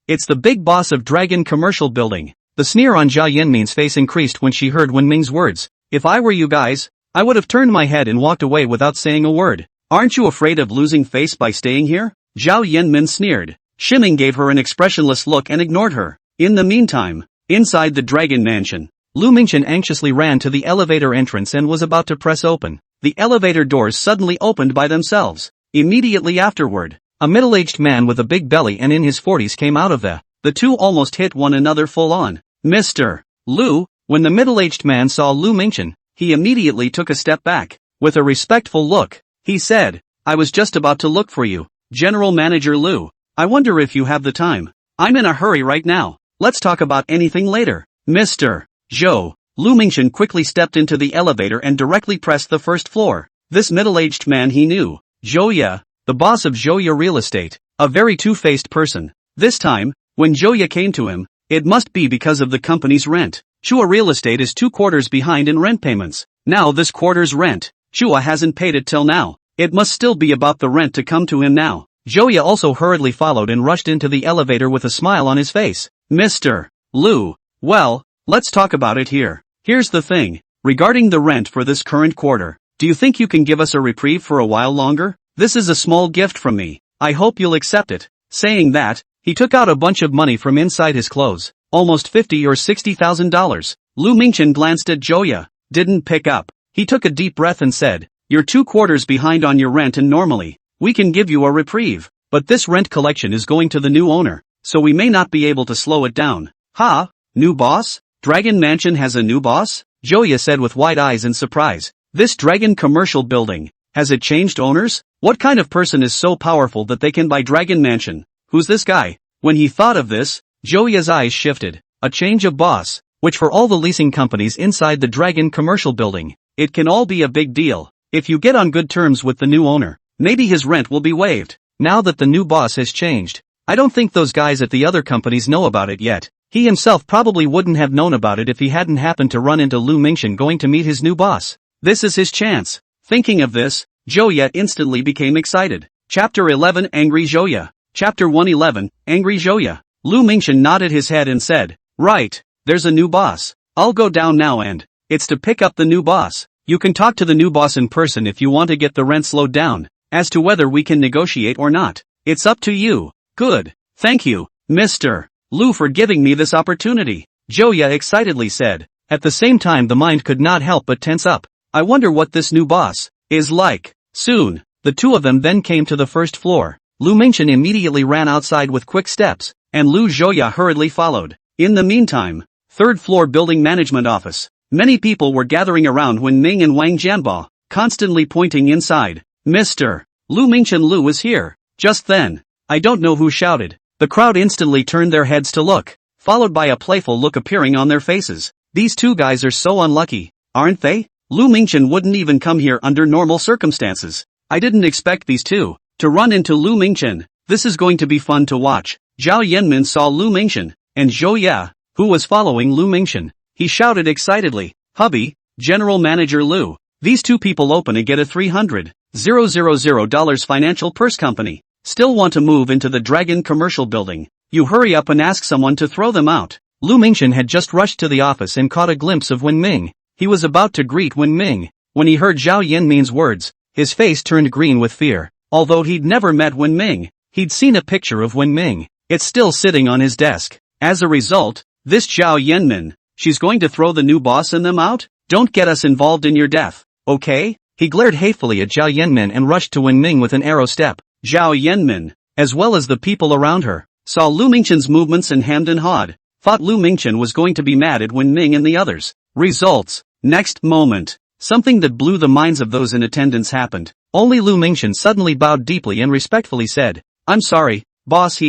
It's the big boss of Dragon Commercial Building. The sneer on Zhao Yanmin's face increased when she heard Wen Ming's words. If I were you guys, I would have turned my head and walked away without saying a word. Aren't you afraid of losing face by staying here? Zhao Yanmin sneered. Shiming gave her an expressionless look and ignored her. In the meantime, inside the Dragon Mansion, Lu Mingchen anxiously ran to the elevator entrance and was about to press open. The elevator doors suddenly opened by themselves. Immediately afterward, a middle-aged man with a big belly and in his 40s came out of the two almost hit one another full on. Mr. Lu, When the middle-aged man saw Lu Mingchen, he immediately took a step back. With a respectful look, he said, "I was just about to look for you, General Manager Lu. I wonder if you have the time. I'm in a hurry right now. Let's talk about anything later." Mr. Zhou. Lu Mingchen quickly stepped into the elevator and directly pressed the first floor. This middle-aged man he knew, Zhouya, the boss of Zhouya Real Estate, a very two-faced person. This time, when Zhouya came to him, it must be because of the company's rent. Zhouya Real Estate is 2 quarters behind in rent payments. Now this quarter's rent, Zhouya hasn't paid it till now. It must still be about the rent to come to him now. Zhouya also hurriedly followed and rushed into the elevator with a smile on his face. "Mr. Lu, well, let's talk about it here. Here's the thing, regarding the rent for this current quarter, do you think you can give us a reprieve for a while longer? This is a small gift from me. I hope you'll accept it." Saying that, he took out a bunch of money from inside his clothes, almost $50,000 or $60,000. Lu Mingchen glanced at Zhouya, didn't pick up. He took a deep breath and said, "You're 2 quarters behind on your rent and normally, we can give you a reprieve, but this rent collection is going to the new owner, so we may not be able to slow it down." "Ha? New boss? Dragon Mansion has a new boss?" Zhouya said with wide eyes in surprise. "This Dragon commercial building, has it changed owners? What kind of person is so powerful that they can buy Dragon Mansion? Who's this guy?" When he thought of this, Zhouya's eyes shifted. A change of boss, which for all the leasing companies inside the Dragon commercial building, it can all be a big deal. If you get on good terms with the new owner, maybe his rent will be waived. Now that the new boss has changed, I don't think those guys at the other companies know about it yet. He himself probably wouldn't have known about it if he hadn't happened to run into Lu Mingchen going to meet his new boss. This is his chance. Thinking of this, Zhouya instantly became excited. Chapter 11 Angry Zhouya. Chapter 111 Angry Zhouya. Lu Mingchen nodded his head and said, "Right, there's a new boss. I'll go down now and it's to pick up the new boss. You can talk to the new boss in person if you want to get the rent slowed down. As to whether we can negotiate or not, it's up to you." "Good. Thank you, Mr. Lu, for giving me this opportunity," Zhouya excitedly said. At the same time the mind could not help but tense up. I wonder what this new boss is like. Soon, the two of them then came to the first floor. Lu Mingchen immediately ran outside with quick steps, and Lu Zhouya hurriedly followed. In the meantime, 3rd floor building management office. Many people were gathering around Wen Ming and Wang Jianba, constantly pointing inside. "Mr. Lu Mingchen Lu is here." Just then, I don't know who shouted. The crowd instantly turned their heads to look, followed by a playful look appearing on their faces. These two guys are so unlucky, aren't they? Lu Mingchen wouldn't even come here under normal circumstances. I didn't expect these two to run into Lu Mingchen. This is going to be fun to watch. Zhao Yanmin saw Lu Mingchen, and Zhouya, who was following Lu Mingchen. He shouted excitedly, "Hubby, General Manager Lu, these two people open and get a $300,000 financial purse company. Still want to move into the Dragon commercial building. You hurry up and ask someone to throw them out." Lu Mingchen had just rushed to the office and caught a glimpse of Wen Ming. He was about to greet Wen Ming. When he heard Zhao Yanmin's words, his face turned green with fear. Although he'd never met Wen Ming, he'd seen a picture of Wen Ming. It's still sitting on his desk. As a result, this Zhao Yanmin, she's going to throw the new boss and them out? Don't get us involved in your death, okay? He glared hatefully at Zhao Yanmin and rushed to Wen Ming with an arrow step. Zhao Yanmin, as well as the people around her, saw Lu Mingchen's movements and hemmed and hawed. Thought Lu Mingchen was going to be mad at Wen Ming and the others. Results. Next moment, something that blew the minds of those in attendance happened. Only Lu Mingchen suddenly bowed deeply and respectfully said, "I'm sorry, boss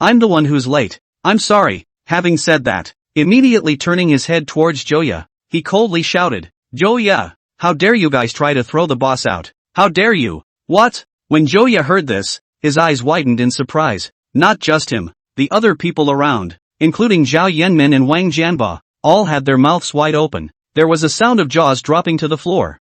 I'm the one who's late. I'm sorry." Having said that, immediately turning his head towards Zhouya, he coldly shouted, "Zhouya, how dare you guys try to throw the boss out? How dare you?" "What?" When Zhouya heard this, his eyes widened in surprise. Not just him, the other people around, including Zhao Yanmin and Wang Jianba, all had their mouths wide open. There was a sound of jaws dropping to the floor.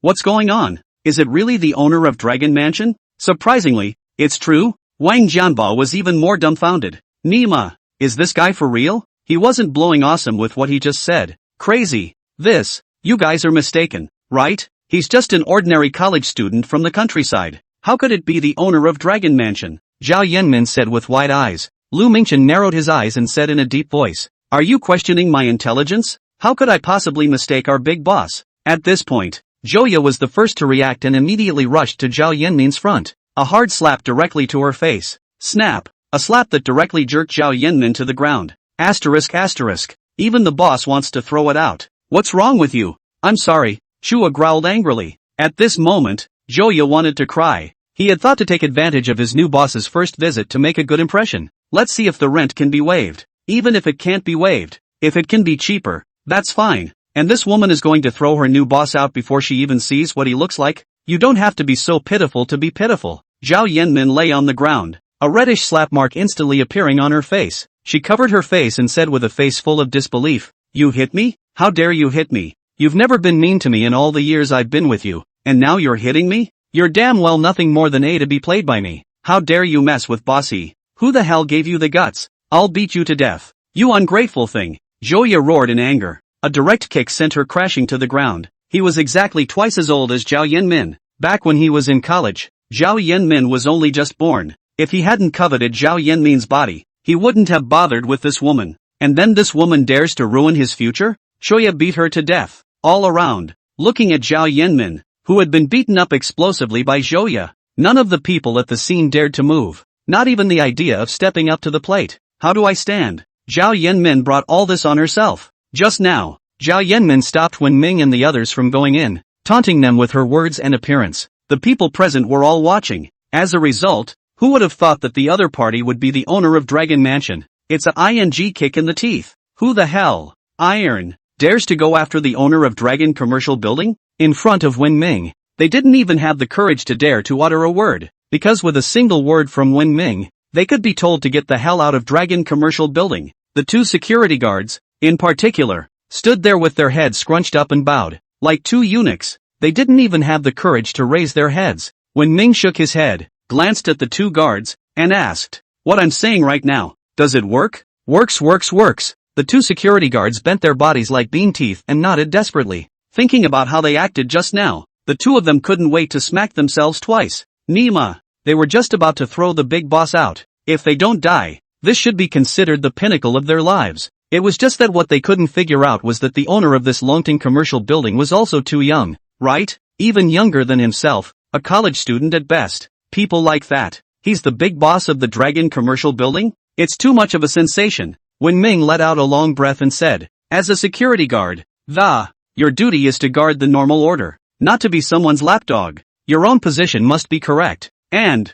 What's going on? Is it really the owner of Dragon Mansion? Surprisingly, it's true. Wang Jianba was even more dumbfounded. "Nima, is this guy for real? He wasn't blowing awesome with what he just said. Crazy. You guys are mistaken, right? He's just an ordinary college student from the countryside. How could it be the owner of Dragon Mansion?" Zhao Yanmin said with wide eyes. Lu Mingchen narrowed his eyes and said in a deep voice, "Are you questioning my intelligence? How could I possibly mistake our big boss?" At this point, Zhouya was the first to react and immediately rushed to Zhao Yanmin's front. A hard slap directly to her face. Snap. A slap that directly jerked Zhao Yanmin to the ground. ***. Even the boss wants to throw it out. What's wrong with you? I'm sorry, Chua growled angrily. At this moment, Joya wanted to cry. He had thought to take advantage of his new boss's first visit to make a good impression. Let's see if the rent can be waived. Even if it can't be waived, if it can be cheaper, that's fine. And this woman is going to throw her new boss out before she even sees what he looks like? You don't have to be so pitiful to be pitiful. Zhao Yanmin lay on the ground, a reddish slap mark instantly appearing on her face. She covered her face and said with a face full of disbelief, "You hit me? How dare you hit me? You've never been mean to me in all the years I've been with you, and now you're hitting me? You're damn well nothing more than A to be played by me. How dare you mess with Bossy? Who the hell gave you the guts? I'll beat you to death. You ungrateful thing." Joya roared in anger. A direct kick sent her crashing to the ground. He was exactly twice as old as Zhao Yanmin. Back when he was in college, Zhao Yanmin was only just born. If he hadn't coveted Zhao Yanmin's body, he wouldn't have bothered with this woman. And then this woman dares to ruin his future? Shoya beat her to death, all around. Looking at Zhao Yanmin, who had been beaten up explosively by Joya, none of the people at the scene dared to move. Not even the idea of stepping up to the plate. How do I stand? Zhao Yanmin brought all this on herself. Just now, Zhao Yanmin stopped Wen Ming and the others from going in, taunting them with her words and appearance. The people present were all watching. As a result, who would have thought that the other party would be the owner of Dragon Mansion? It's a ing kick in the teeth. Who the hell, Iron, dares to go after the owner of Dragon Commercial Building? In front of Wen Ming, they didn't even have the courage to dare to utter a word, because with a single word from Wen Ming, they could be told to get the hell out of Dragon Commercial Building. The two security guards, in particular, stood there with their heads scrunched up and bowed, like two eunuchs. They didn't even have the courage to raise their heads. Wen Ming shook his head, glanced at the two guards, and asked, "What I'm saying right now, does it work?" "Works. The two security guards bent their bodies like bean teeth and nodded desperately. Thinking about how they acted just now, the two of them couldn't wait to smack themselves twice. Nima, they were just about to throw the big boss out. If they don't die, this should be considered the pinnacle of their lives. It was just that what they couldn't figure out was that the owner of this Longting Commercial Building was also too young, right? Even younger than himself, a college student at best. People like that. He's the big boss of the Dragon Commercial Building? It's too much of a sensation." Wen Ming let out a long breath and said, "As a security guard, your duty is to guard the normal order, not to be someone's lapdog. Your own position must be correct. And,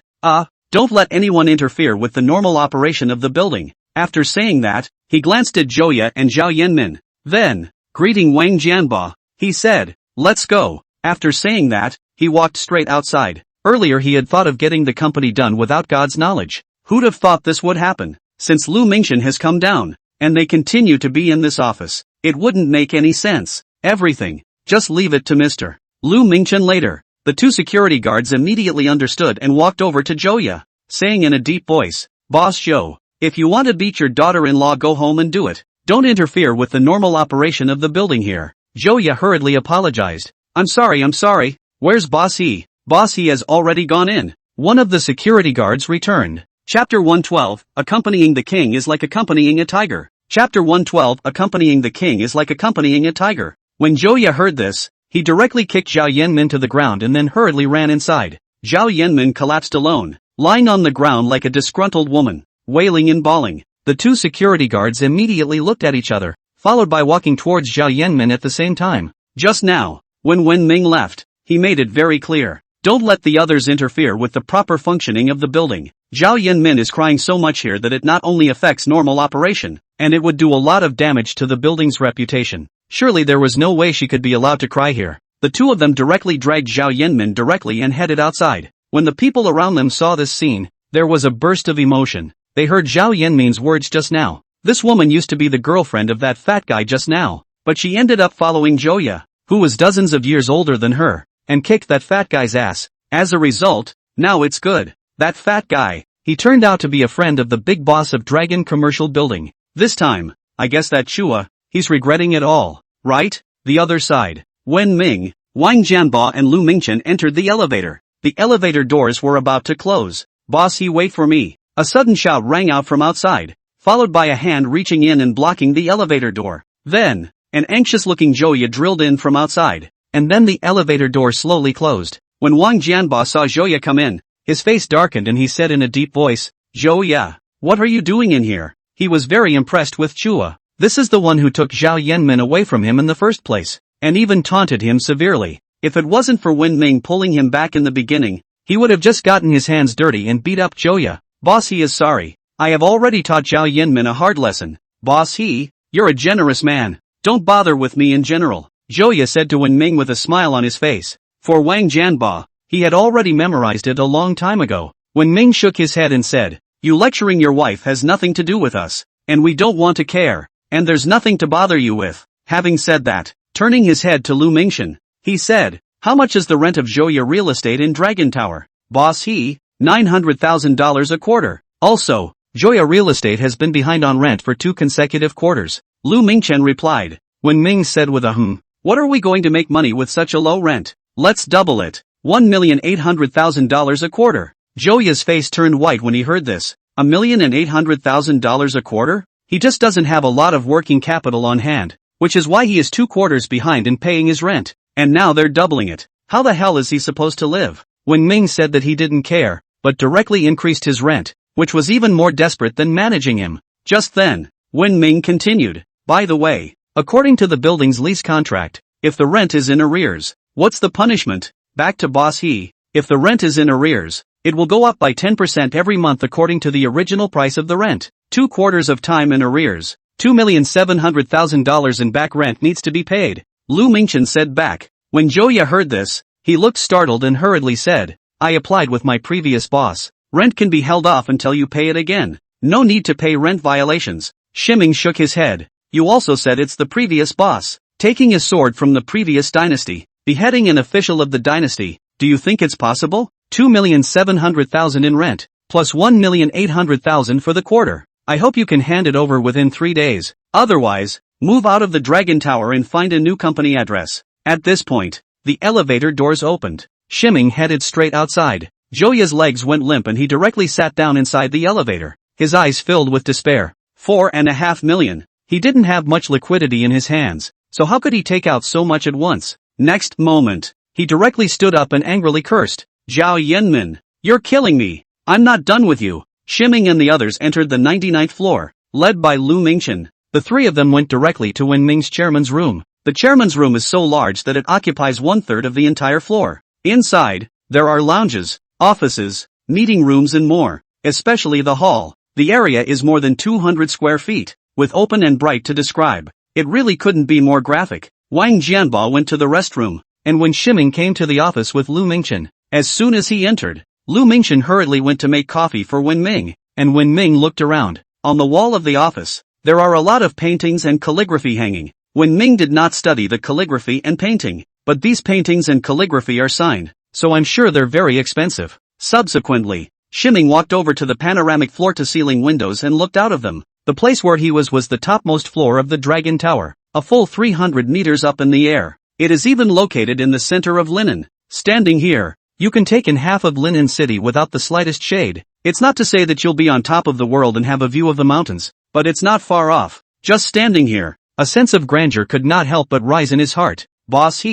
don't let anyone interfere with the normal operation of the building." After saying that, he glanced at Joya and Zhao Yanmin. Then, greeting Wang Jianba, he said, "Let's go." After saying that, he walked straight outside. Earlier he had thought of getting the company done without God's knowledge. Who'd have thought this would happen? Since Lu Mingchen has come down, and they continue to be in this office, it wouldn't make any sense. Everything, just leave it to Mr. Lu Mingchen later. The two security guards immediately understood and walked over to Joya, saying in a deep voice, "Boss Zhou, if you want to beat your daughter-in-law, go home and do it. Don't interfere with the normal operation of the building here." Joya hurriedly apologized. I'm sorry. Where's Bossy?" "Bossy has already gone in." One of the security guards returned. Chapter 112, Accompanying the King is like accompanying a tiger. Chapter 112, Accompanying the King is like accompanying a tiger. When Joya heard this, he directly kicked Zhao Yanmin to the ground and then hurriedly ran inside. Zhao Yanmin collapsed alone, lying on the ground like a disgruntled woman, wailing and bawling. The two security guards immediately looked at each other, followed by walking towards Zhao Yanmin at the same time. Just now, when Wen Ming left, he made it very clear. Don't let the others interfere with the proper functioning of the building. Zhao Yanmin is crying so much here that it not only affects normal operation, and it would do a lot of damage to the building's reputation. Surely there was no way she could be allowed to cry here. The two of them directly dragged Zhao Yanmin directly and headed outside. When the people around them saw this scene, there was a burst of emotion. They heard Zhao Yanmin's words just now. This woman used to be the girlfriend of that fat guy just now, but she ended up following Joya, who was dozens of years older than her, and kicked that fat guy's ass. As a result, now it's good. That fat guy, he turned out to be a friend of the big boss of Dragon Commercial Building. This time, I guess that Chua, he's regretting it all, right? The other side. Wen Ming, Wang Jianba and Lu Mingchen entered the elevator. The elevator doors were about to close. "Bossy, wait for me." A sudden shout rang out from outside, followed by a hand reaching in and blocking the elevator door. Then, an anxious-looking Joya drilled in from outside, and then the elevator door slowly closed. When Wang Jianba saw Joya come in, his face darkened and he said in a deep voice, "Joya, what are you doing in here?" He was very impressed with Chua. This is the one who took Zhao Yanmin away from him in the first place, and even taunted him severely. If it wasn't for Wen Ming pulling him back in the beginning, he would have just gotten his hands dirty and beat up Joya. Boss, he is sorry. I have already taught Zhao Yanmin a hard lesson. Boss, you're a generous man. Don't bother with me in general, Joya said to Wen Ming with a smile on his face. For Wang Jianba, he had already memorized it a long time ago. Wen Ming shook his head and said, you lecturing your wife has nothing to do with us, and we don't want to care, and there's nothing to bother you with. Having said that, turning his head to Lu Mingchen, he said, how much is the rent of Joya real estate in Dragon Tower? Boss, $900,000 a quarter. Also, Joya real estate has been behind on rent for 2 consecutive quarters. Lu Mingchen replied. Wen Ming said with a what are we going to make money with such a low rent? Let's double it. $1,800,000 a quarter. Joya's face turned white when he heard this. $1,800,000 a quarter? He just doesn't have a lot of working capital on hand, which is why he is 2 quarters behind in paying his rent, and now they're doubling it. How the hell is he supposed to live? Wen Ming said that he didn't care, but directly increased his rent, which was even more desperate than managing him. Just then, Wen Ming continued, by the way, according to the building's lease contract, if the rent is in arrears, what's the punishment? Back to boss if the rent is in arrears, it will go up by 10% every month according to the original price of the rent. 2 quarters of time in arrears, $2,700,000 in back rent needs to be paid, Lu Mingchen said back. When Joya heard this, he looked startled and hurriedly said, I applied with my previous boss. Rent can be held off until you pay it again. No need to pay rent violations. Shiming shook his head. You also said it's the previous boss, taking a sword from the previous dynasty, beheading an official of the dynasty. Do you think it's possible? $2,700,000 in rent, plus $1,800,000 for the quarter. I hope you can hand it over within 3 days. Otherwise, move out of the Dragon Tower and find a new company address. At this point, the elevator doors opened. Shiming headed straight outside. Joya's legs went limp and he directly sat down inside the elevator. His eyes filled with despair. $4.5 million. He didn't have much liquidity in his hands, so how could he take out so much at once? Next moment, he directly stood up and angrily cursed. Zhao Yanmin, you're killing me. I'm not done with you. Shiming and the others entered the 99th floor, led by Lu Mingchen. The 3 of them went directly to Wen Ming's chairman's room. The chairman's room is so large that it occupies 1/3 of the entire floor. Inside, there are lounges, offices, meeting rooms and more, especially the hall. The area is more than 200 square feet, with open and bright to describe. It really couldn't be more graphic. Wang Jianba went to the restroom, and when Shiming came to the office with Lu Mingchen, as soon as he entered, Lu Mingchen hurriedly went to make coffee for Wen Ming, and Wen Ming looked around. On the wall of the office, there are a lot of paintings and calligraphy hanging. Wen Ming did not study the calligraphy and painting, but these paintings and calligraphy are signed, so I'm sure they're very expensive. Subsequently, Shiming walked over to the panoramic floor-to-ceiling windows and looked out of them. The place where he was the topmost floor of the Dragon Tower, a full 300 meters up in the air. It is even located in the center of Linen. Standing here, you can take in half of Linen City without the slightest shade. It's not to say that you'll be on top of the world and have a view of the mountains, but it's not far off. Just standing here, a sense of grandeur could not help but rise in his heart. Boss,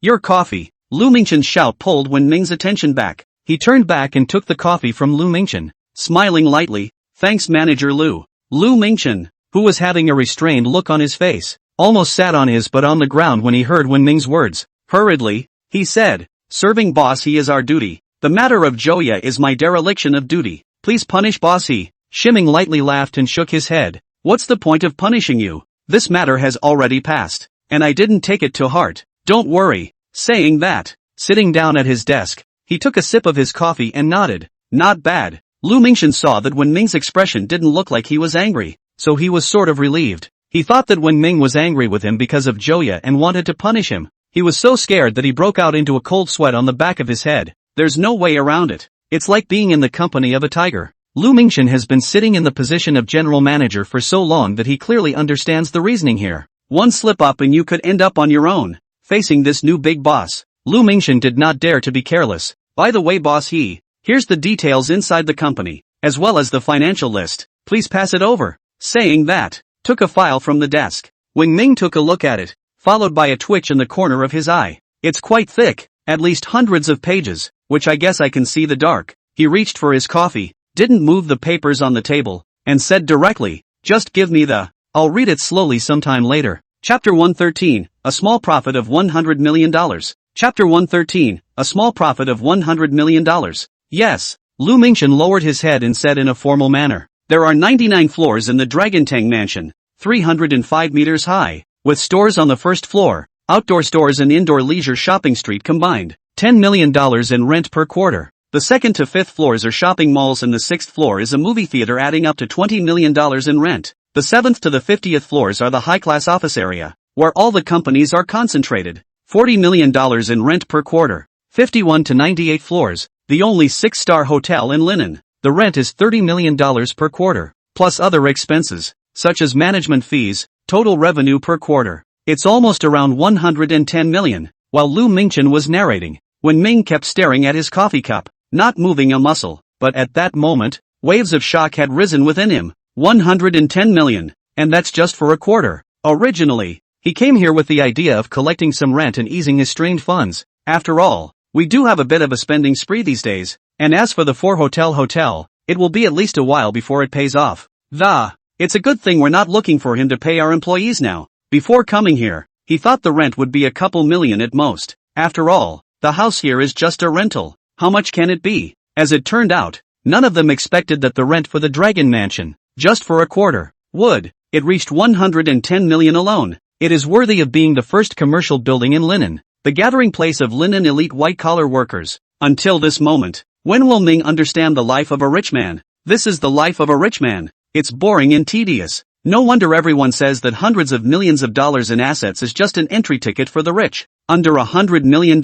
your coffee. Lu Mingchen's shout pulled Wen Ming's attention back. He turned back and took the coffee from Lu Mingchen, smiling lightly. Thanks, Manager Lu. Lu Mingchen, who was having a restrained look on his face, almost sat on his butt on the ground when he heard Wen Ming's words. Hurriedly, he said, serving boss is our duty. The matter of Joya is my dereliction of duty. Please punish boss. Shiming lightly laughed and shook his head. What's the point of punishing you? This matter has already passed, and I didn't take it to heart. Don't worry. Saying that, sitting down at his desk, he took a sip of his coffee and nodded. Not bad. Lu Mingchen saw that Wen Ming's expression didn't look like he was angry, so he was sort of relieved. He thought that Wen Ming was angry with him because of Joya and wanted to punish him. He was so scared that he broke out into a cold sweat on the back of his head. There's no way around it. It's like being in the company of a tiger. Lu Mingchen has been sitting in the position of general manager for so long that he clearly understands the reasoning here. One slip up and you could end up on your own, facing this new big boss. Lu Mingchen did not dare to be careless. By the way boss, here's the details inside the company, as well as the financial list. Please pass it over. Saying that, took a file from the desk. Wen Ming took a look at it, followed by a twitch in the corner of his eye. It's quite thick, at least hundreds of pages, which I guess I can see the dark. He reached for his coffee, didn't move the papers on the table, and said directly, just give me the I'll read it slowly sometime later. Chapter 113, A Small Profit of $100 million. Chapter 113, A Small Profit of $100 million. Yes. Lu Mingchen lowered his head and said in a formal manner. There are 99 floors in the Dragon Tang mansion, 305 meters high, with stores on the first floor, outdoor stores and indoor leisure shopping street combined. $10 million in rent per quarter. The second to fifth floors are shopping malls and the sixth floor is a movie theater adding up to $20 million in rent. The seventh to the 50th floors are the high-class office area, where all the companies are concentrated. $40 million in rent per quarter. 51 to 98 floors, the only 6-star hotel in Linen. The rent is $30 million per quarter, plus other expenses, such as management fees. Total revenue per quarter. It's almost around 110 million, while Lu Mingchen was narrating. Wen Ming kept staring at his coffee cup, not moving a muscle, but at that moment, waves of shock had risen within him. 110 million, and that's just for a quarter. Originally, he came here with the idea of collecting some rent and easing his strained funds. After all, we do have a bit of a spending spree these days, and as for the 4-hotel, it will be at least a while before it pays off. It's a good thing we're not looking for him to pay our employees now. Before coming here, he thought the rent would be a couple million at most. After all, the house here is just a rental. How much can it be? As it turned out, none of them expected that the rent for the Dragon Mansion, just for a quarter, it reached 110 million alone. It is worthy of being the first commercial building in Linen, the gathering place of Linen elite white-collar workers. Until this moment, when will Ming understand the life of a rich man? This is the life of a rich man. It's boring and tedious. No wonder everyone says that hundreds of millions of dollars in assets is just an entry ticket for the rich. Under $100 million,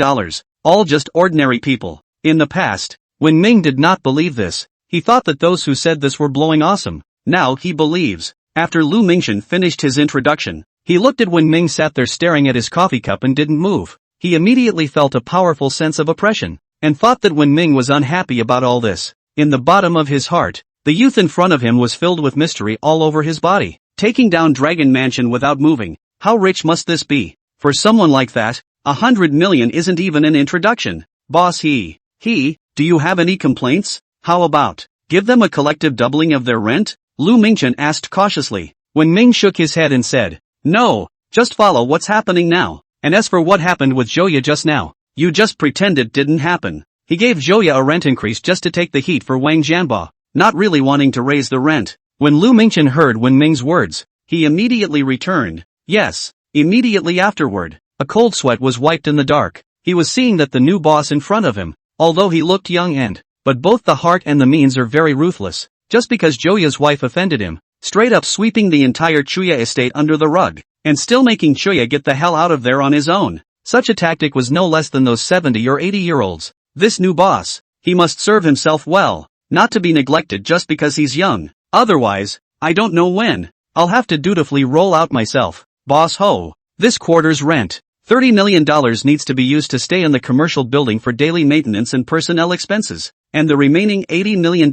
all just ordinary people. In the past, when Ming did not believe this, he thought that those who said this were blowing awesome. Now he believes. After Lu Mingchen finished his introduction, he looked at Wen Ming sat there staring at his coffee cup and didn't move. He immediately felt a powerful sense of oppression, and thought that Wen Ming was unhappy about all this. In the bottom of his heart, the youth in front of him was filled with mystery all over his body. Taking down Dragon Mansion without moving, how rich must this be? For someone like that, 100 million isn't even an introduction. Boss do you have any complaints? How about, give them a collective doubling of their rent? Lu Mingchen asked cautiously. Wen Ming shook his head and said, no, just follow what's happening now. And as for what happened with Joya just now, you just pretend it didn't happen. He gave Joya a rent increase just to take the heat for Wang Jianba, not really wanting to raise the rent. When Lu Mingchen heard Wen Ming's words, he immediately returned. Yes, immediately afterward, a cold sweat was wiped in the dark. He was seeing that the new boss in front of him, although he looked young but both the heart and the means are very ruthless, just because Joya's wife offended him, straight up sweeping the entire Chuya estate under the rug, and still making Chuya get the hell out of there on his own. Such a tactic was no less than those 70 or 80-year-olds. This new boss, he must serve himself well, not to be neglected just because he's young. Otherwise, I don't know when, I'll have to dutifully roll out myself. Boss Ho, this quarter's rent, $30 million needs to be used to stay in the commercial building for daily maintenance and personnel expenses, and the remaining $80 million,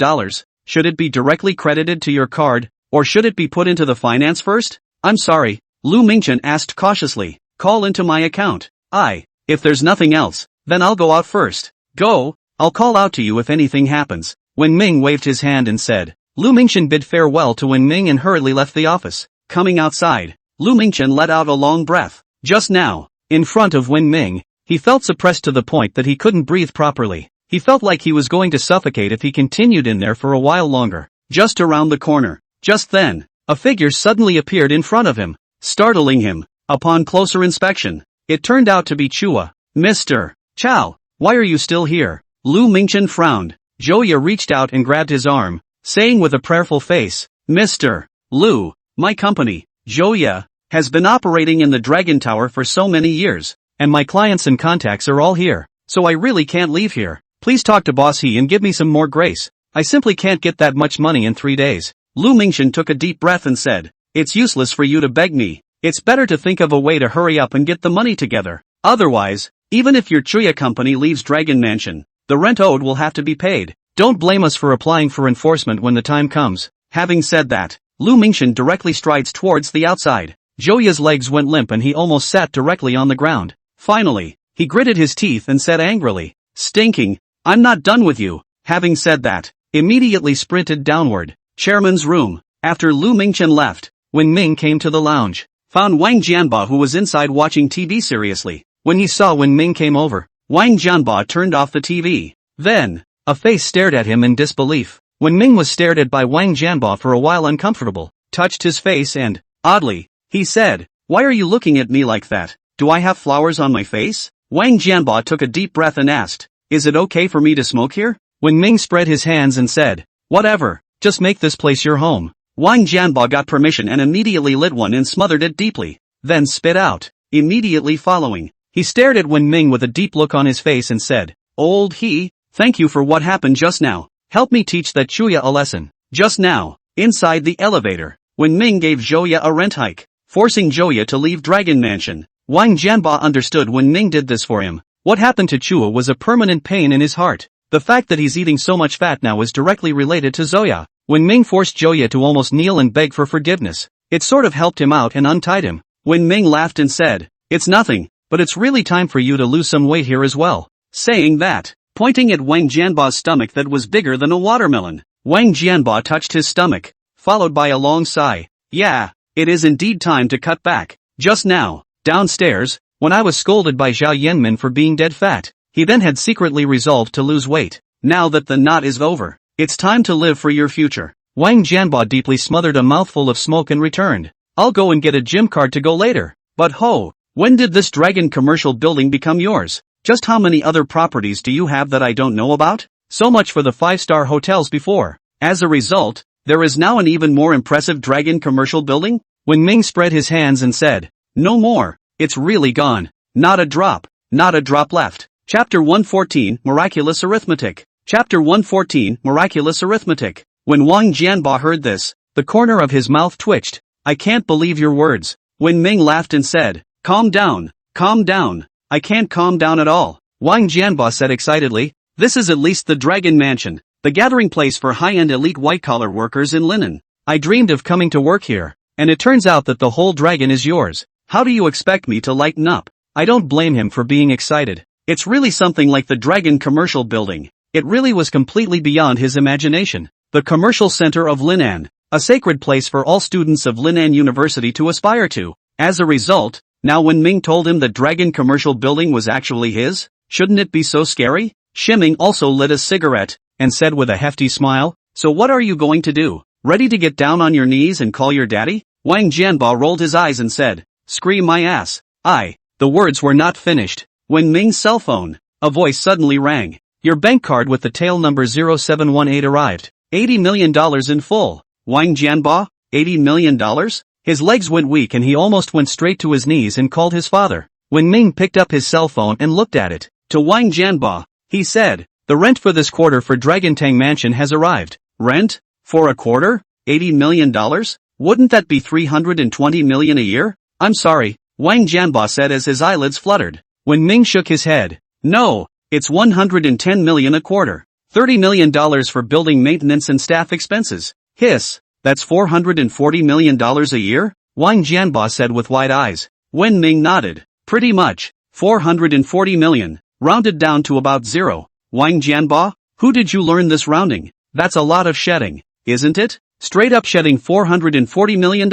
should it be directly credited to your card, or should it be put into the finance first? I'm sorry, Lu Mingchen asked cautiously, call into my account. If there's nothing else, then I'll go out first. Go, I'll call out to you if anything happens. Wen Ming waved his hand and said. Lu Mingchen bid farewell to Wen Ming and hurriedly left the office. Coming outside, Lu Mingchen let out a long breath. Just now, in front of Wen Ming, he felt suppressed to the point that he couldn't breathe properly. He felt like he was going to suffocate if he continued in there for a while longer. Just around the corner, just then, a figure suddenly appeared in front of him, startling him. Upon closer inspection, it turned out to be Chua. Mr. Chow, why are you still here? Lu Mingchen frowned. Joya reached out and grabbed his arm, saying with a prayerful face, Mr. Lu, my company, Joya, has been operating in the Dragon Tower for so many years, and my clients and contacts are all here, so I really can't leave here. Please talk to Boss He and give me some more grace. I simply can't get that much money in 3 days. Lu Mingchen took a deep breath and said, it's useless for you to beg me. It's better to think of a way to hurry up and get the money together. Otherwise, even if your Chuya company leaves Dragon Mansion, the rent owed will have to be paid. Don't blame us for applying for enforcement when the time comes. Having said that, Lu Mingchen directly strides towards the outside. Joya's legs went limp and he almost sat directly on the ground. Finally, he gritted his teeth and said angrily, stinking, I'm not done with you. Having said that, immediately sprinted downward. Chairman's room. After Lu Mingchen left, Wen Ming came to the lounge, found Wang Jianba who was inside watching TV seriously. When he saw Wen Ming came over, Wang Jianba turned off the TV. Then, a face stared at him in disbelief. Wen Ming was stared at by Wang Jianba for a while uncomfortable, touched his face and, oddly, he said, "Why are you looking at me like that? Do I have flowers on my face?" Wang Jianba took a deep breath and asked, "Is it okay for me to smoke here?" Wen Ming spread his hands and said, "Whatever, just make this place your home." Wang Jianba got permission and immediately lit one and smothered it deeply, then spit out. Immediately following, he stared at Wen Ming with a deep look on his face and said, "Old he, thank you for what happened just now. Help me teach that Chuya a lesson." Just now, inside the elevator, Wen Ming gave Zhouya a rent hike, forcing Zhouya to leave Dragon Mansion. Wang Jianba understood Wen Ming did this for him. What happened to Chua was a permanent pain in his heart. The fact that he's eating so much fat now is directly related to Zhouya. Wen Ming forced Zhouya to almost kneel and beg for forgiveness. It sort of helped him out and untied him. Wen Ming laughed and said, "It's nothing, but it's really time for you to lose some weight here as well." Saying that, pointing at Wang Jianba's stomach that was bigger than a watermelon, Wang Jianba touched his stomach, followed by a long sigh. "Yeah, it is indeed time to cut back. Just now, downstairs, when I was scolded by Zhao Yanmin for being dead fat, he then had secretly resolved to lose weight. Now that the knot is over, it's time to live for your future." Wang Jianba deeply smothered a mouthful of smoke and returned. "I'll go and get a gym card to go later." "But ho, when did this Dragon commercial building become yours? Just how many other properties do you have that I don't know about?" So much for the 5-star hotels before. As a result, there is now an even more impressive Dragon commercial building? Wen Ming spread his hands and said, "No more, it's really gone. Not a drop left." Chapter 114, Miraculous Arithmetic. Chapter 114, Miraculous Arithmetic. When Wang Jianba heard this, the corner of his mouth twitched. "I can't believe your words." Wen Ming laughed and said, calm down. "I can't calm down at all," Wang Jianba said excitedly. "This is at least the Dragon Mansion, the gathering place for high-end elite white-collar workers in linen. I dreamed of coming to work here, and it turns out that the whole dragon is yours. How do you expect me to lighten up?" I don't blame him for being excited. It's really something like the Dragon commercial building. It really was completely beyond his imagination. The commercial center of Linan, a sacred place for all students of Linan University to aspire to. As a result, now when Ming told him that Dragon commercial building was actually his, shouldn't it be so scary? Shiming also lit a cigarette, and said with a hefty smile, "So what are you going to do? Ready to get down on your knees and call your daddy?" Wang Jianba rolled his eyes and said, "Scream my ass." The words were not finished. When Ming's cell phone, a voice suddenly rang. "Your bank card with the tail number 0718 arrived. $80 million in full." Wang Jianba, $80 million? His legs went weak and he almost went straight to his knees and called his father. When Ming picked up his cell phone and looked at it, to Wang Jianba, he said, "The rent for this quarter for Dragon Tang Mansion has arrived." "Rent? For a quarter? $80 million? Wouldn't that be $320 million a year?" "I'm sorry," Wang Jianba said as his eyelids fluttered. When Ming shook his head, "No, it's $110 million a quarter. $30 million for building maintenance and staff expenses." "Hiss, that's $440 million a year?" Wang Jianba said with wide eyes. Wen Ming nodded. "Pretty much, $440 million, rounded down to about zero." "Wang Jianba, who did you learn this rounding? That's a lot of shedding, isn't it? Straight up shedding $440 million.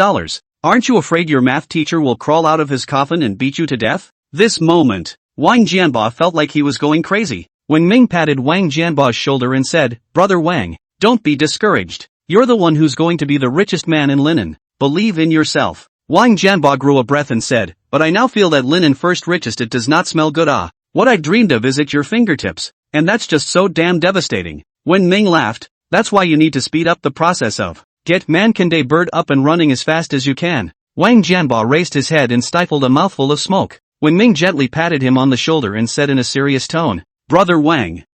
Aren't you afraid your math teacher will crawl out of his coffin and beat you to death?" This moment, Wang Jianba felt like he was going crazy. When Ming patted Wang Jianba's shoulder and said, "Brother Wang, don't be discouraged. You're the one who's going to be the richest man in linen. Believe in yourself." Wang Jianba drew a breath and said, "But I now feel that linen first richest it does not smell good. What I dreamed of is at your fingertips, and that's just so damn devastating." When Ming laughed, "That's why you need to speed up the process of get Man-Can-Day Bird up and running as fast as you can." Wang Jianba raised his head and stifled a mouthful of smoke. When Ming gently patted him on the shoulder and said in a serious tone, "Brother Wang,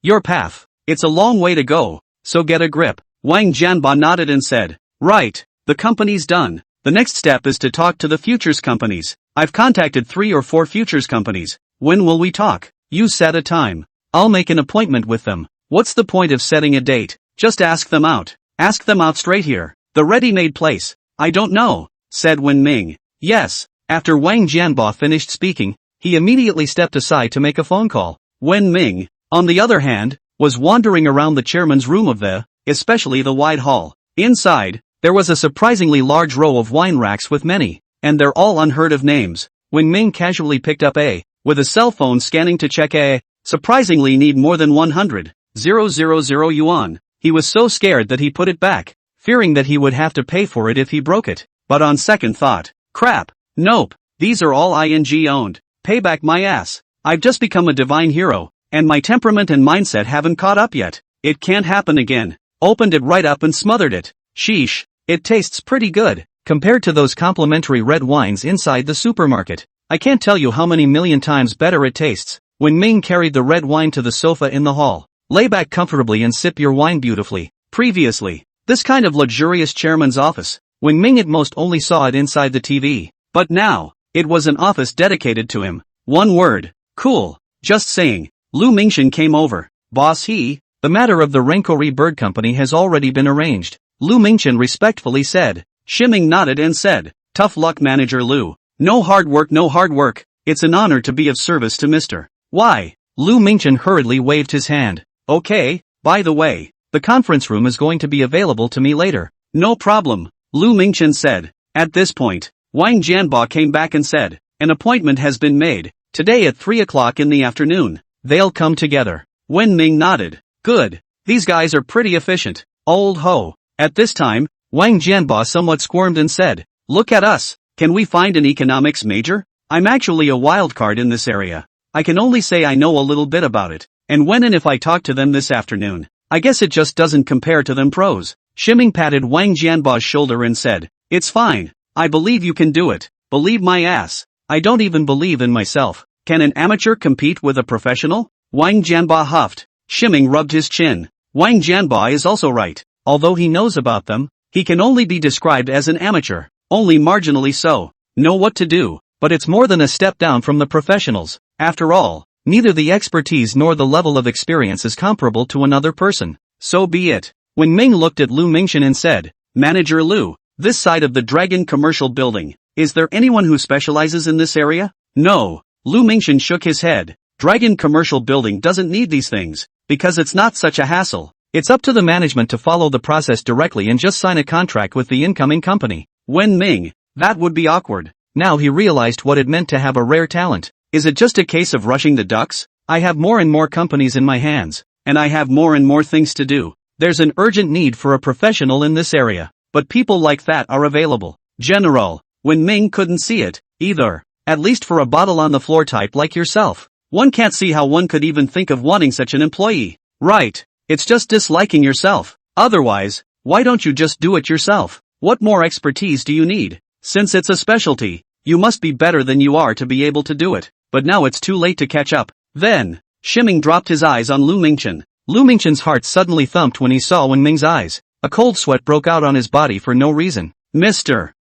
your path, it's a long way to go, so get a grip." Wang Jianba nodded and said, "Right, the company's done. The next step is to talk to the futures companies. I've contacted 3 or 4 futures companies. When will we talk?" "You set a time. I'll make an appointment with them." "What's the point of setting a date? Just ask them out. Ask them out straight here. The ready-made place." "I don't know," said Wen Ming. "Yes." After Wang Jianba finished speaking, he immediately stepped aside to make a phone call. Wen Ming, on the other hand, was wandering around the chairman's room of the, especially the wide hall. Inside, There was a surprisingly large row of wine racks with many, and they're all unheard of names. Wang Ming casually picked up a, with a cell phone scanning to check a, surprisingly need more than 100,000 yuan. He was so scared that he put it back, fearing that he would have to pay for it if he broke it. But on second thought, crap, nope, these are all ING owned. Pay back my ass. I've just become a divine hero, and my temperament and mindset haven't caught up yet. It can't happen again. Opened it right up and smothered it. Sheesh, it tastes pretty good, compared to those complimentary red wines inside the supermarket. I can't tell you how many million times better it tastes. When Ming carried the red wine to the sofa in the hall. Lay back comfortably and sip your wine beautifully. Previously, this kind of luxurious chairman's office, when Ming at most only saw it inside the TV. But now, it was an office dedicated to him. One word, cool. Just saying. Lu Mingchen came over. Boss the matter of the Renkori Bird Company has already been arranged. Lu Mingchen respectfully said. Shiming nodded and said, tough luck Manager Lu. No hard work. It's an honor to be of service to Mr. Why? Lu Mingchen hurriedly waved his hand. Okay, by the way, the conference room is going to be available to me later. No problem, Lu Mingchen said. At this point, Wang Jianba came back and said, an appointment has been made, today at 3 o'clock in the afternoon. They'll come together. Wen Ming nodded. Good, these guys are pretty efficient. Old ho. At this time, Wang Jianba somewhat squirmed and said, look at us, can we find an economics major? I'm actually a wild card in this area. I can only say I know a little bit about it. And when and if I talk to them this afternoon, I guess it just doesn't compare to them pros. Shiming patted Wang Jianba's shoulder and said, it's fine, I believe you can do it, believe my ass. I don't even believe in myself. Can an amateur compete with a professional? Wang Jianba huffed. Shiming rubbed his chin. Wang Jianba is also right. Although he knows about them, he can only be described as an amateur, only marginally so. Know what to do, but it's more than a step down from the professionals. After all, neither the expertise nor the level of experience is comparable to another person. So be it. When Ming looked at Lu Mingchen and said, Manager Lu, this side of the Dragon Commercial Building, is there anyone who specializes in this area? No. Lu Mingchen shook his head. Dragon Commercial Building doesn't need these things, because it's not such a hassle. It's up to the management to follow the process directly and just sign a contract with the incoming company. Wen Ming, that would be awkward. Now he realized what it meant to have a rare talent. Is it just a case of rushing the ducks? I have more and more companies in my hands, and I have more and more things to do. There's an urgent need for a professional in this area, but people like that are available. General, Wen Ming couldn't see it, either. At least for a bottle on the floor type like yourself. One can't see how one could even think of wanting such an employee. Right, it's just disliking yourself. Otherwise, why don't you just do it yourself? What more expertise do you need? Since it's a specialty, you must be better than you are to be able to do it. But now it's too late to catch up. Then, Shiming dropped his eyes on Lu Mingchen. Lu Mingchen's heart suddenly thumped when he saw Wen Ming's eyes. A cold sweat broke out on his body for no reason. Mr.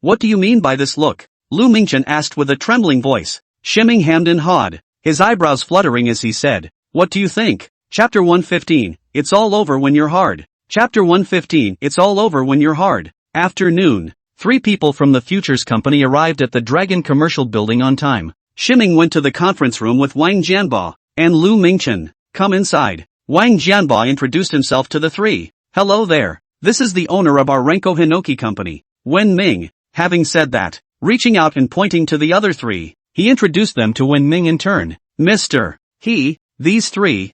What do you mean by this look? Lu Mingchen asked with a trembling voice. Shiming hemmed and hawed, his eyebrows fluttering as he said, what do you think? Chapter 115, it's all over when you're hard. Chapter 115, it's all over when you're hard. Afternoon. 3 people from the Futures Company arrived at the Dragon Commercial Building on time. Shiming went to the conference room with Wang Jianba and Lu Mingchen. Come inside. Wang Jianba introduced himself to the 3. Hello there. This is the owner of our Renko Hinoki company, Wen Ming. Having said that, reaching out and pointing to the other 3, he introduced them to Wen Ming in turn. Mr. These 3,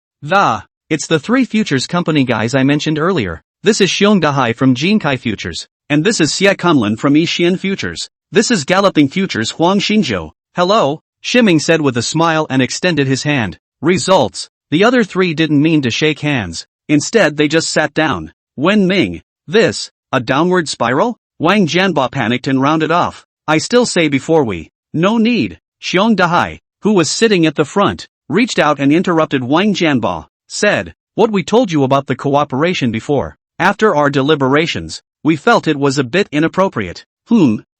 it's the 3 Futures Company guys I mentioned earlier. This is Xiong Dahai from Jinkai Futures. And this is Xie Kunlun from Yixian Futures. This is Galloping Futures Huang Xinzhou. Hello, Shiming said with a smile and extended his hand. Results. The other 3 didn't mean to shake hands. Instead they just sat down. Wen Ming. This, a downward spiral? Wang Jianba panicked and rounded off. I still say before we. No need. Xiong Dahai, who was sitting at the front, reached out and interrupted Wang Jianba. Said, what we told you about the cooperation before. After our deliberations, we felt it was a bit inappropriate.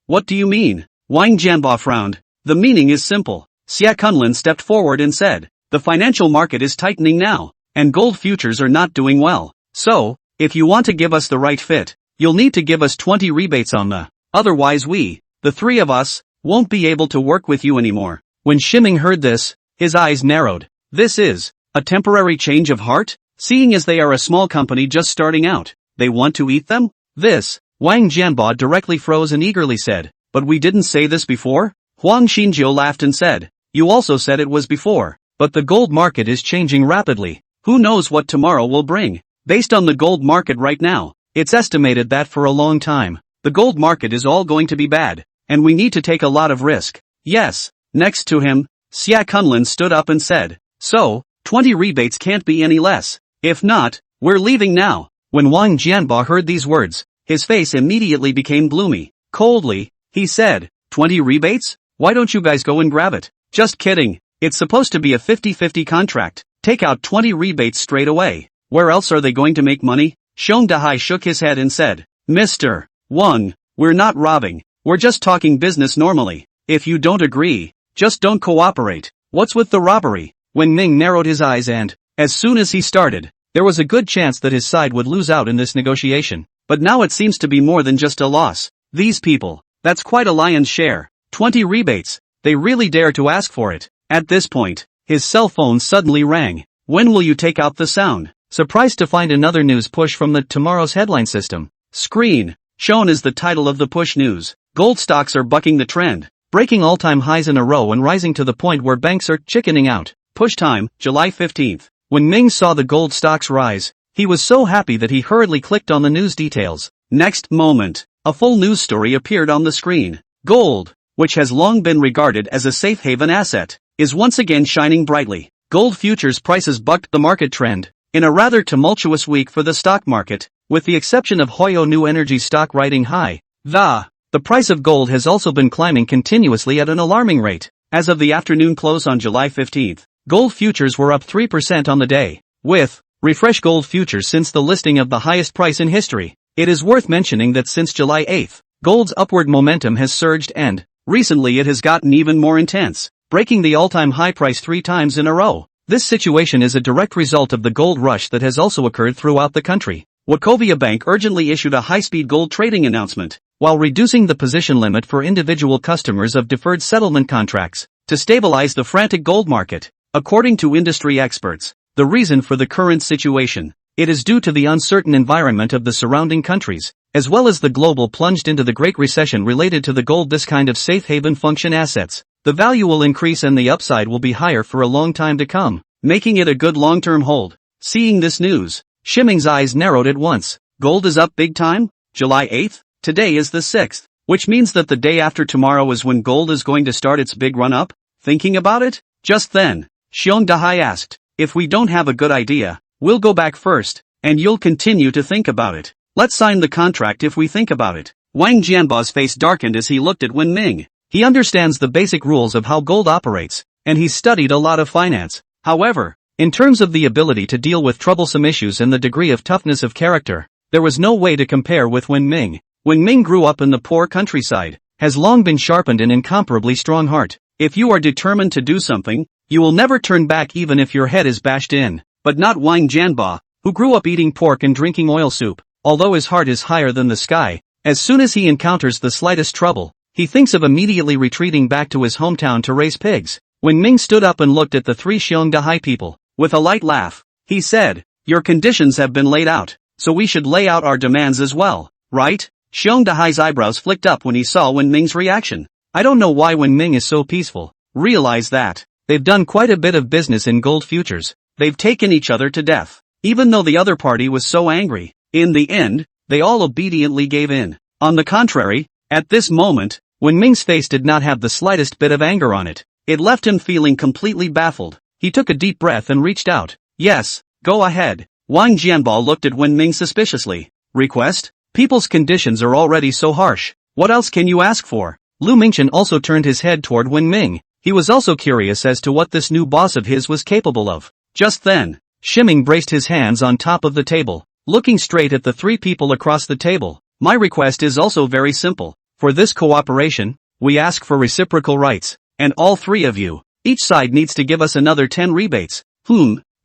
What do you mean? Wang Jianba frowned. The meaning is simple. Xie Kunlun stepped forward and said, the financial market is tightening now, and gold futures are not doing well. So, if you want to give us the right fit, you'll need to give us 20 rebates on the. Otherwise we, the 3 of us, won't be able to work with you anymore. When Shiming heard this, his eyes narrowed. This is a temporary change of heart? Seeing as they are a small company just starting out, they want to eat them? This, Wang Jianbo directly froze and eagerly said, "But we didn't say this before?" Huang Xinjiu laughed and said, "You also said it was before, but the gold market is changing rapidly. Who knows what tomorrow will bring? Based on the gold market right now, it's estimated that for a long time, the gold market is all going to be bad, and we need to take a lot of risk." Yes. Next to him, Xia Kunlin stood up and said, "So, 20 rebates can't be any less. If not, we're leaving now." When Wang Jianbo heard these words, his face immediately became gloomy. Coldly, he said, 20 rebates? Why don't you guys go and grab it? Just kidding. It's supposed to be a 50-50 contract. Take out 20 rebates straight away. Where else are they going to make money? Xiong Dahai shook his head and said, "Mr. Wang, we're not robbing. We're just talking business normally. If you don't agree, just don't cooperate. What's with the robbery?" Wen Ming narrowed his eyes and, as soon as he started, there was a good chance that his side would lose out in this negotiation. But now it seems to be more than just a loss. These people, that's quite a lion's share. 20 rebates. They really dare to ask for it. At this point, his cell phone suddenly rang. "When will you take out the sound?" Surprised to find another news push from the tomorrow's headline system. Screen. Shown is the title of the push news. Gold stocks are bucking the trend, breaking all-time highs in a row and rising to the point where banks are chickening out. Push time, July 15th. When Ming saw the gold stocks rise, he was so happy that he hurriedly clicked on the news details. Next moment, a full news story appeared on the screen. Gold, which has long been regarded as a safe haven asset, is once again shining brightly. Gold futures prices bucked the market trend in a rather tumultuous week for the stock market, with the exception of Hoyo New Energy stock riding high. The price of gold has also been climbing continuously at an alarming rate. As of the afternoon close on July 15th, gold futures were up 3% on the day, with refresh gold futures since the listing of the highest price in history. It is worth mentioning that since July 8th, gold's upward momentum has surged and, recently it has gotten even more intense, breaking the all-time high price 3 times in a row. This situation is a direct result of the gold rush that has also occurred throughout the country. Wachovia Bank urgently issued a high-speed gold trading announcement, while reducing the position limit for individual customers of deferred settlement contracts, to stabilize the frantic gold market. According to industry experts, the reason for the current situation, it is due to the uncertain environment of the surrounding countries, as well as the global plunged into the Great Recession related to the gold. This kind of safe haven function assets, the value will increase and the upside will be higher for a long time to come, making it a good long-term hold. Seeing this news, Shiming's eyes narrowed at once. Gold is up big time? July 8th? Today is the 6th, which means that the day after tomorrow is when gold is going to start its big run-up? Thinking about it? Just then, Xiong Dahai asked, "If we don't have a good idea, we'll go back first, and you'll continue to think about it. Let's sign the contract if we think about it." Wang Jianbo's face darkened as he looked at Wen Ming. He understands the basic rules of how gold operates, and he's studied a lot of finance. However, in terms of the ability to deal with troublesome issues and the degree of toughness of character, there was no way to compare with Wen Ming. Wen Ming grew up in the poor countryside, has long been sharpened an incomparably strong heart. If you are determined to do something, you will never turn back even if your head is bashed in. But not Wang Jianbo, who grew up eating pork and drinking oil soup. Although his heart is higher than the sky, as soon as he encounters the slightest trouble, he thinks of immediately retreating back to his hometown to raise pigs. When Ming stood up and looked at the 3 Xiong Dahai people, with a light laugh, he said, "Your conditions have been laid out, so we should lay out our demands as well, right?" Xiong Dahai's eyebrows flicked up when he saw Wen Ming's reaction. I don't know why Wen Ming is so peaceful. Realize that they've done quite a bit of business in gold futures. They've taken each other to death. Even though the other party was so angry, in the end, they all obediently gave in. On the contrary, at this moment, Wen Ming's face did not have the slightest bit of anger on it. It left him feeling completely baffled. He took a deep breath and reached out. "Yes, go ahead." Wang Jianbo looked at Wen Ming suspiciously. "Request? People's conditions are already so harsh. What else can you ask for?" Lu Mingchen also turned his head toward Wen Ming. He was also curious as to what this new boss of his was capable of. Just then, Shiming braced his hands on top of the table, looking straight at the 3 people across the table. "My request is also very simple. For this cooperation, we ask for reciprocal rights, and all 3 of you, each side needs to give us another 10 rebates."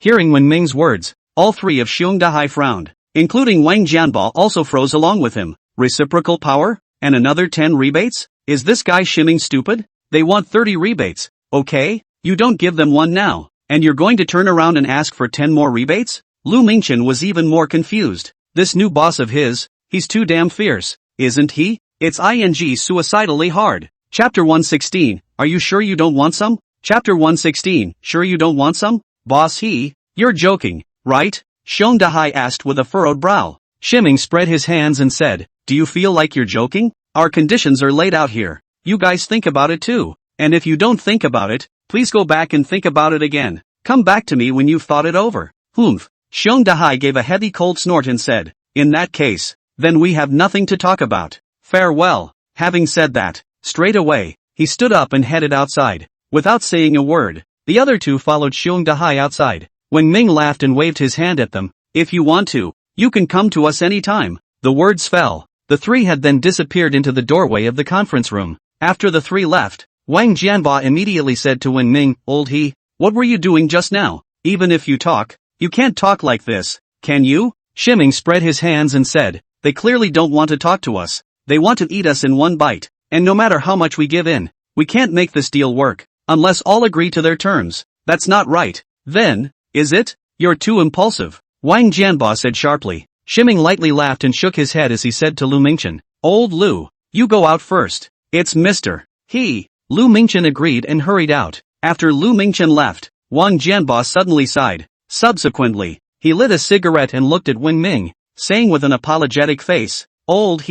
Hearing Wen Ming's words, all 3 of Xiong Dahai frowned, including Wang Jianbo also froze along with him. Reciprocal power? And another 10 rebates? Is this guy Shiming stupid? They want 30 rebates, okay? You don't give them 1 now, and you're going to turn around and ask for 10 more rebates? Lu Mingchen was even more confused. This new boss of his, He's too damn fierce, isn't he? It's ing suicidally hard. Chapter 116, are you sure you don't want some? Chapter 116, sure you don't want some? Boss you're joking, right? Xiong Dahai asked with a furrowed brow. Shiming spread his hands and said, do you feel like you're joking? Our conditions are laid out here. You guys think about it too. And if you don't think about it, please go back and think about it again. Come back to me when you've thought it over. Humph. Xiong Dahai gave a heavy cold snort and said, in that case, then we have nothing to talk about. Farewell. Having said that, straight away, he stood up and headed outside. Without saying a word, the other two followed Xiong Dahai outside. Wang Ming laughed and waved his hand at them. If you want to, you can come to us anytime. The words fell. The three had then disappeared into the doorway of the conference room. After the three left, Wang Jianba immediately said to Wang Ming, old what were you doing just now? Even if you talk, you can't talk like this, can you? Shiming spread his hands and said, they clearly don't want to talk to us. They want to eat us in one bite, and no matter how much we give in, we can't make this deal work, unless all agree to their terms. That's not right. Then, is it? You're too impulsive. Wang Jianba said sharply. Shiming lightly laughed and shook his head as he said to Lu Mingchen, old Lu, you go out first. It's Mr. Lu Mingchen agreed and hurried out. After Lu Mingchen left, Wang Jianba suddenly sighed. Subsequently, he lit a cigarette and looked at Wang Ming, saying with an apologetic face, old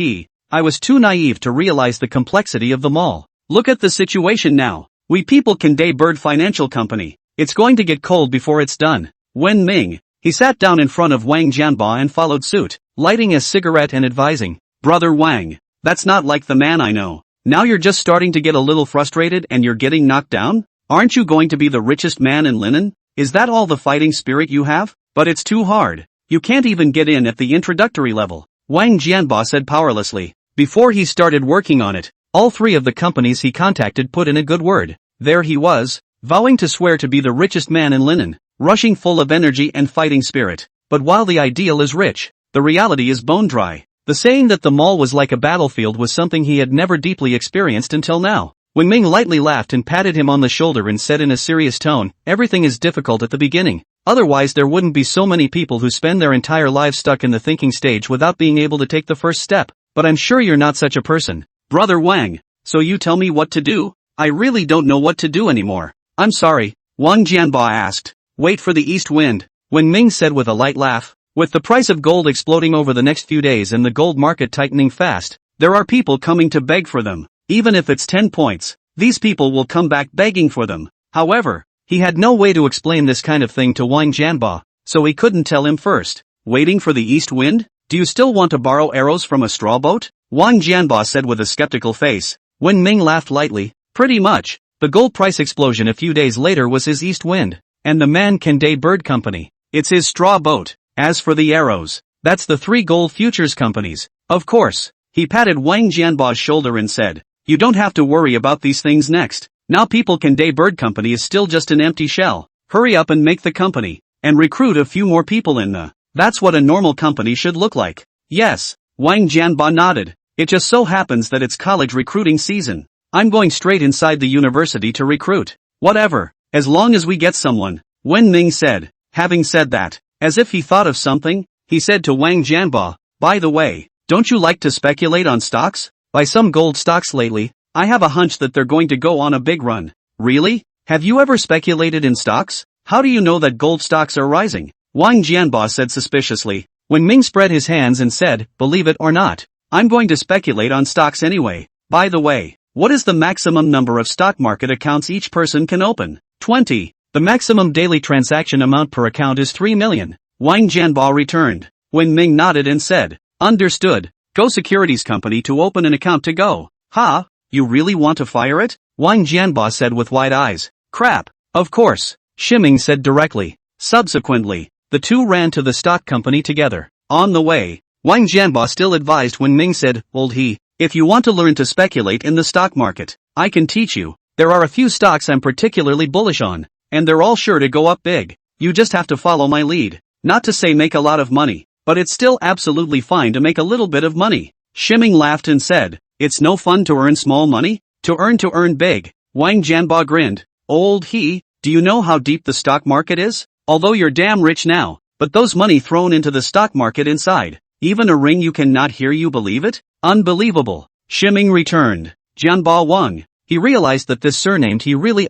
I was too naive to realize the complexity of the mall. Look at the situation now. We people can day bird financial company. It's going to get cold before it's done. Wen Ming. He sat down in front of Wang Jianba and followed suit, lighting a cigarette and advising, brother Wang, that's not like the man I know. Now you're just starting to get a little frustrated and you're getting knocked down? Aren't you going to be the richest man in linen? Is that all the fighting spirit you have? But it's too hard. You can't even get in at the introductory level. Wang Jianba said powerlessly. Before he started working on it, all three of the companies he contacted put in a good word. There he was, vowing to swear to be the richest man in linen, rushing full of energy and fighting spirit. But while the ideal is rich, the reality is bone dry. The saying that the mall was like a battlefield was something he had never deeply experienced until now. Wang Ming lightly laughed and patted him on the shoulder and said in a serious tone, everything is difficult at the beginning. Otherwise there wouldn't be so many people who spend their entire lives stuck in the thinking stage without being able to take the first step. But I'm sure you're not such a person. Brother Wang, so you tell me what to do? I really don't know what to do anymore. I'm sorry, Wang Jianba asked. Wait for the east wind, Wang Ming said with a light laugh. With the price of gold exploding over the next few days and the gold market tightening fast, there are people coming to beg for them. Even if it's 10 points, these people will come back begging for them. However, he had no way to explain this kind of thing to Wang Jianba, so he couldn't tell him first. Waiting for the east wind? Do you still want to borrow arrows from a straw boat? Wang Jianba said with a skeptical face. Wang Ming laughed lightly. Pretty much. The gold price explosion a few days later was his east wind. And the Man Can Day Bird Company. It's his straw boat. As for the arrows, that's the 3 gold futures companies. Of course. He patted Wang Jianba's shoulder and said, you don't have to worry about these things next. Now People Can Day Bird Company is still just an empty shell. Hurry up and make the company. And recruit a few more people in the. That's what a normal company should look like. Yes. Wang Jianba nodded. It just so happens that it's college recruiting season. I'm going straight inside the university to recruit. Whatever. As long as we get someone. Wen Ming said. Having said that, as if he thought of something, he said to Wang Jianba, by the way, don't you like to speculate on stocks? Buy some gold stocks lately. I have a hunch that they're going to go on a big run. Really? Have you ever speculated in stocks? How do you know that gold stocks are rising? Wang Jianba said suspiciously. Wen Ming spread his hands and said, believe it or not, I'm going to speculate on stocks anyway. By the way, what is the maximum number of stock market accounts each person can open? 20. The maximum daily transaction amount per account is 3 million. Wang Jianba returned. Wen Ming nodded and said, understood. Go Securities Company to open an account to go. Ha? You really want to fire it? Wang Jianba said with wide eyes. Crap. Of course. Shiming said directly. Subsequently, the two ran to the stock company together. On the way, Wang Jianba still advised Wen Ming said, old if you want to learn to speculate in the stock market, I can teach you. There are a few stocks I'm particularly bullish on, and they're all sure to go up big. You just have to follow my lead. Not to say make a lot of money, but it's still absolutely fine to make a little bit of money. Shiming laughed and said, it's no fun to earn small money? To earn big. Wang Jianba grinned. Old do you know how deep the stock market is? Although you're damn rich now, but those money thrown into the stock market inside, Even a ring you cannot hear, you believe it? Unbelievable. Shiming returned. Jianba Wang. He realized that this surname he really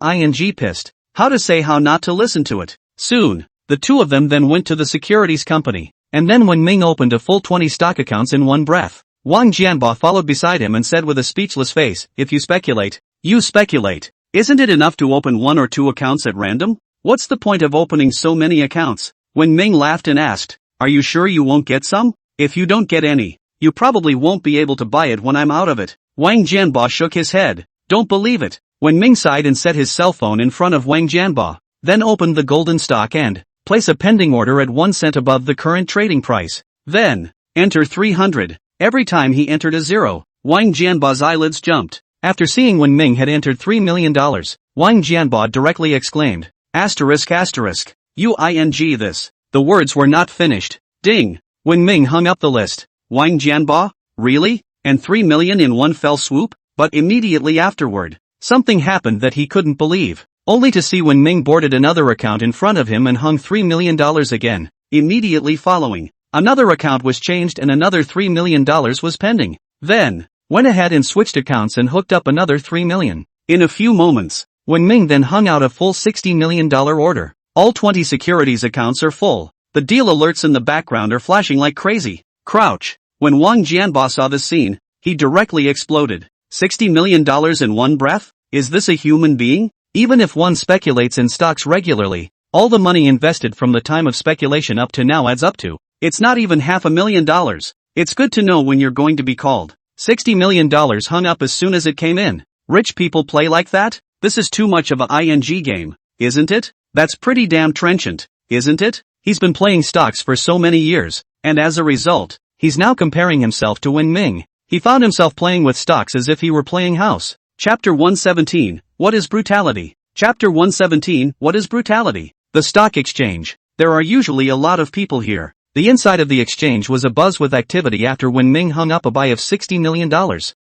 pissed. How to say how not to listen to it. Soon, the two of them then went to the securities company. And then when Ming opened a full 20 stock accounts in one breath, Wang Jianba followed beside him and said with a speechless face, if you speculate, you speculate. Isn't it enough to open 1 or 2 accounts at random? What's the point of opening so many accounts? When Ming laughed and asked, are you sure you won't get some? If you don't get any, you probably won't be able to buy it when I'm out of it. Wang Jianba shook his head. Don't believe it. When Ming sighed and set his cell phone in front of Wang Jianba, then opened the golden stock and place a pending order at 1 cent above the current trading price. Then, enter 300. Every time he entered a zero, Wang Jianba's eyelids jumped. After seeing when Ming had entered $3 million, Wang Jianba directly exclaimed, asterisk asterisk, UING this. The words were not finished. Ding! When Ming hung up the list. Wang Jianba? Really? And 3 million in one fell swoop? But immediately afterward, something happened that he couldn't believe. Only to see when Ming boarded another account in front of him and hung $3 million again. Immediately following, another account was changed and another $3 million was pending. Then, went ahead and switched accounts and hooked up another $3 million. In a few moments, when Ming then hung out a full $60 million order. All 20 securities accounts are full. The deal alerts in the background are flashing like crazy. Crouch. When Wang Jianba saw the scene, he directly exploded. $60 million in one breath? Is this a human being? Even if one speculates in stocks regularly, all the money invested from the time of speculation up to now adds up to, it's not even $500,000. It's good to know when you're going to be called. $60 million hung up as soon as it came in. Rich people play like that? This is too much of a ING game, isn't it? That's pretty damn trenchant, isn't it? He's been playing stocks for so many years, and as a result, he's now comparing himself to Wen Ming. He found himself playing with stocks as if he were playing house. Chapter 117, What is Brutality? Chapter 117, What is Brutality? The stock exchange. There are usually a lot of people here. The inside of the exchange was abuzz with activity after Wen Ming hung up a buy of $60 million.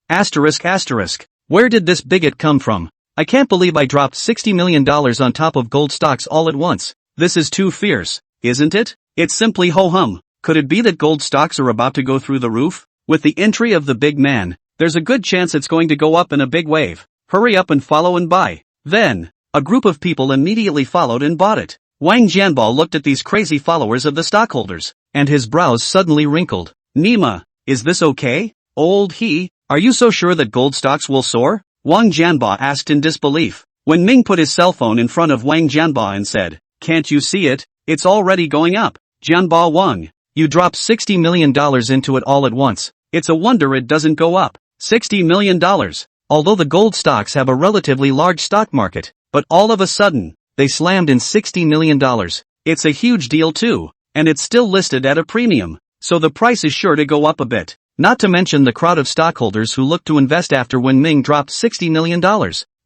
Asterisk asterisk. Where did this bigot come from? I can't believe I dropped $60 million on top of gold stocks all at once. This is too fierce, isn't it? It's simply ho-hum. Could it be that gold stocks are about to go through the roof? With the entry of the big man, there's a good chance it's going to go up in a big wave. Hurry up and follow and buy. Then, a group of people immediately followed and bought it. Wang Jianba looked at these crazy followers of the stockholders, and his brows suddenly wrinkled. Nima, is this okay? Old he, are you so sure that gold stocks will soar? Wang Jianba asked in disbelief. When Ming put his cell phone in front of Wang Jianba and said, can't you see it? It's already going up. Jianba Wang, you dropped $60 million into it all at once. It's a wonder it doesn't go up. $60 million. Although the gold stocks have a relatively large stock market, but all of a sudden, they slammed in $60 million. It's a huge deal too, and it's still listed at a premium, so the price is sure to go up a bit. Not to mention the crowd of stockholders who looked to invest after Wen Ming dropped $60 million.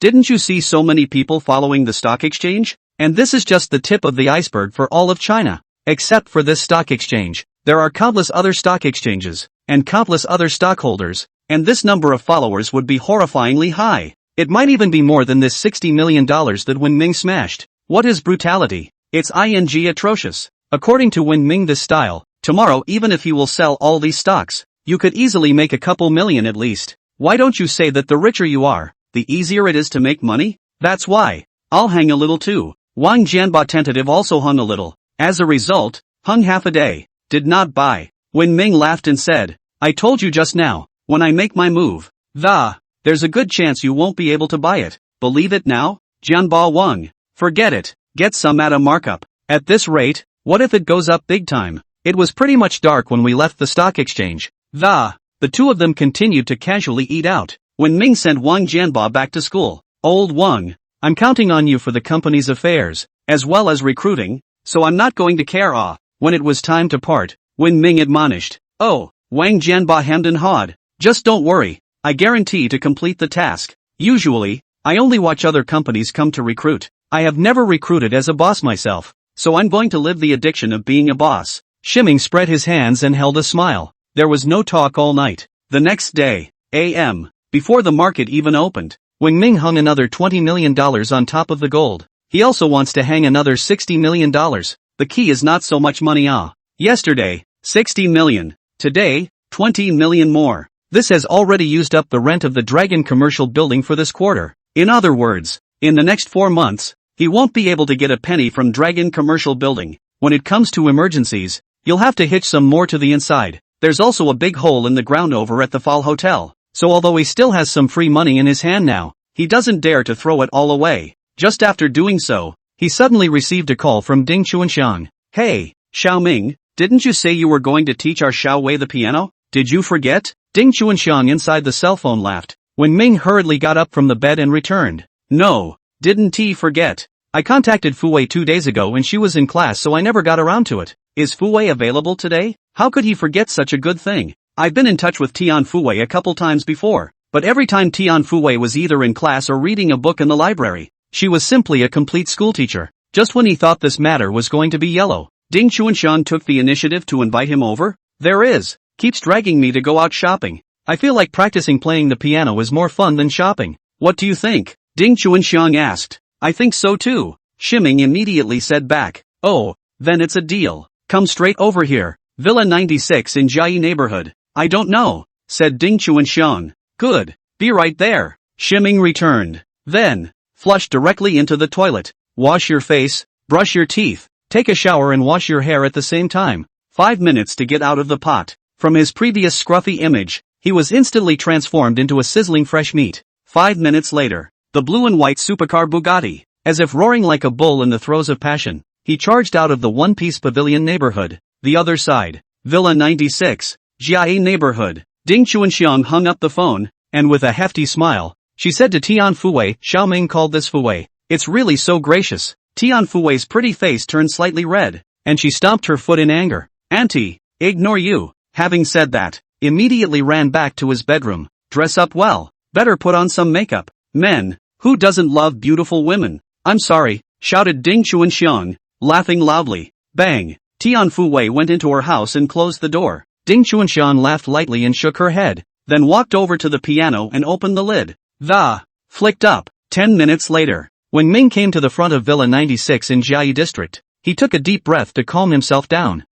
Didn't you see so many people following the stock exchange? And this is just the tip of the iceberg for all of China. Except for this stock exchange, there are countless other stock exchanges, and countless other stockholders, and this number of followers would be horrifyingly high. It might even be more than this $60 million that Wen Ming smashed. What is brutality? It's ing atrocious. According to Wen Ming this style, tomorrow even if he will sell all these stocks, you could easily make a couple million at least. Why don't you say that the richer you are, the easier it is to make money? That's why. I'll hang a little too. Wang Jianba tentative also hung a little. As a result, hung half a day. Did not buy. Wen Ming laughed and said, I told you just now, when I make my move, there's a good chance you won't be able to buy it. Believe it now? Jianba Wang. Forget it. Get some at a markup. At this rate, what if it goes up big time? It was pretty much dark when we left the stock exchange. The two of them continued to casually eat out. When Ming sent Wang Jianba back to school. Old Wang, I'm counting on you for the company's affairs, as well as recruiting, so I'm not going to care. When it was time to part, Wen Ming admonished. Oh, Wang Jianba hemmed and hawed. Just don't worry, I guarantee to complete the task. Usually, I only watch other companies come to recruit. I have never recruited as a boss myself, so I'm going to live the addiction of being a boss. Shiming spread his hands and held a smile. There was no talk all night. The next day, a.m., before the market even opened, Wen Ming hung another $20 million on top of the gold. He also wants to hang another $60 million. The key is not so much money. Yesterday, $60 million. Today, 20 million more. This has already used up the rent of the Dragon commercial building for this quarter. In other words, in the next 4 months, he won't be able to get a penny from Dragon commercial building. When it comes to emergencies, you'll have to hitch some more to the inside. There's also a big hole in the ground over at the Fall Hotel. So although he still has some free money in his hand now, he doesn't dare to throw it all away. Just after doing so, he suddenly received a call from Ding Chuanxiang. Hey, Xiaoming, didn't you say you were going to teach our Xiaowei the piano? Did you forget? Ding Chuanxiang inside the cell phone laughed, when Ming hurriedly got up from the bed and returned. No, didn't he forget? I contacted Fuwei 2 days ago and she was in class so I never got around to it. Is Fuwei available today? How could he forget such a good thing? I've been in touch with Tian Fuwei a couple times before, but every time Tian Fuwei was either in class or reading a book in the library. She was simply a complete schoolteacher. Just when he thought this matter was going to be yellow, Ding Chuanxiang took the initiative to invite him over. There is. Keeps dragging me to go out shopping. I feel like practicing playing the piano is more fun than shopping. What do you think? Ding Chuanxiang asked. I think so too. Shiming immediately said back. Oh, then it's a deal. Come straight over here. Villa 96 in Jiayi neighborhood. I don't know, said Ding Chuanxiang. Good. Be right there. Shiming returned. Then, flush directly into the toilet. Wash your face, brush your teeth, take a shower and wash your hair at the same time. 5 minutes to get out of the pot. From his previous scruffy image, he was instantly transformed into a sizzling fresh meat. 5 minutes later, the blue and white supercar Bugatti, as if roaring like a bull in the throes of passion, he charged out of the one-piece pavilion neighborhood. The other side, Villa 96, Jiayi neighborhood. Ding Chuanxiang hung up the phone, and with a hefty smile, she said to Tian Fuwei, Xiaoming called this Fuwei. It's really so gracious. Tian Fuwei's pretty face turned slightly red, and she stomped her foot in anger. Auntie, ignore you. Having said that, immediately ran back to his bedroom. Dress up well. Better put on some makeup. Men, who doesn't love beautiful women? I'm sorry, shouted Ding Chuanxiang, laughing loudly. Bang! Tian Fuwei went into her house and closed the door. Ding Chuanxiang laughed lightly and shook her head, then walked over to the piano and opened the lid. The flicked up. 10 minutes later, when Ming came to the front of Villa 96 in Jiayi district, he took a deep breath to calm himself down.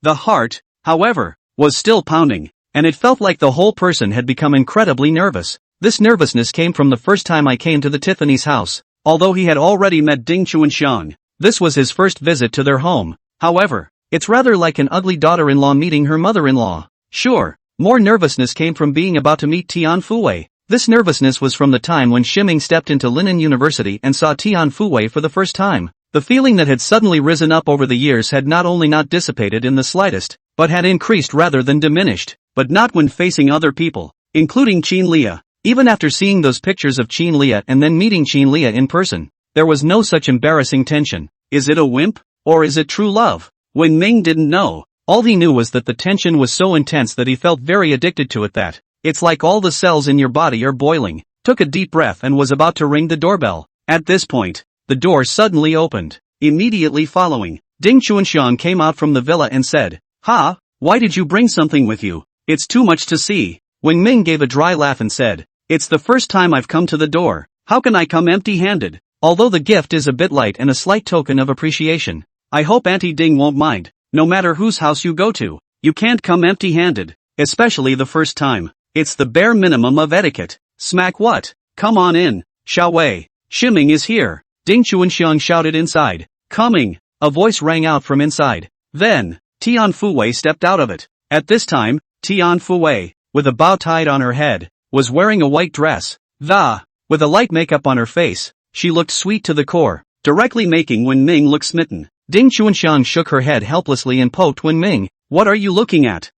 The heart, however, was still pounding, and it felt like the whole person had become incredibly nervous. This nervousness came from the first time I came to the Tiffany's house. Although he had already met Ding Chuanxiang, this was his first visit to their home. However, it's rather like an ugly daughter-in-law meeting her mother-in-law. Sure, more nervousness came from being about to meet Tian Fuwei. This nervousness was from the time when Shiming stepped into Linen University and saw Tian Fuwei for the first time. The feeling that had suddenly risen up over the years had not only not dissipated in the slightest, but had increased rather than diminished, but not when facing other people, including Qin Lia. Even after seeing those pictures of Qin Lia and then meeting Qin Lia in person, there was no such embarrassing tension. Is it a wimp? Or is it true love? When Ming didn't know, all he knew was that the tension was so intense that he felt very addicted to it that, it's like all the cells in your body are boiling. Took a deep breath and was about to ring the doorbell. At this point, the door suddenly opened. Immediately following, Ding Chuanxiang came out from the villa and said, Ha, why did you bring something with you? It's too much to see. When Ming gave a dry laugh and said, It's the first time I've come to the door. How can I come empty-handed? Although the gift is a bit light and a slight token of appreciation, I hope Auntie Ding won't mind. No matter whose house you go to, you can't come empty-handed, especially the first time. It's the bare minimum of etiquette. Smack what? Come on in, Xiaowei. Shiming is here. Ding Chuanxiang shouted inside. Coming. A voice rang out from inside. Then, Tian Fuwei stepped out of it. At this time, Tian Fuwei, with a bow tied on her head, was wearing a white dress. With a light makeup on her face, she looked sweet to the core, directly making Wen Ming look smitten. Ding Chuanxiang shook her head helplessly and poked Wen Ming. What are you looking at?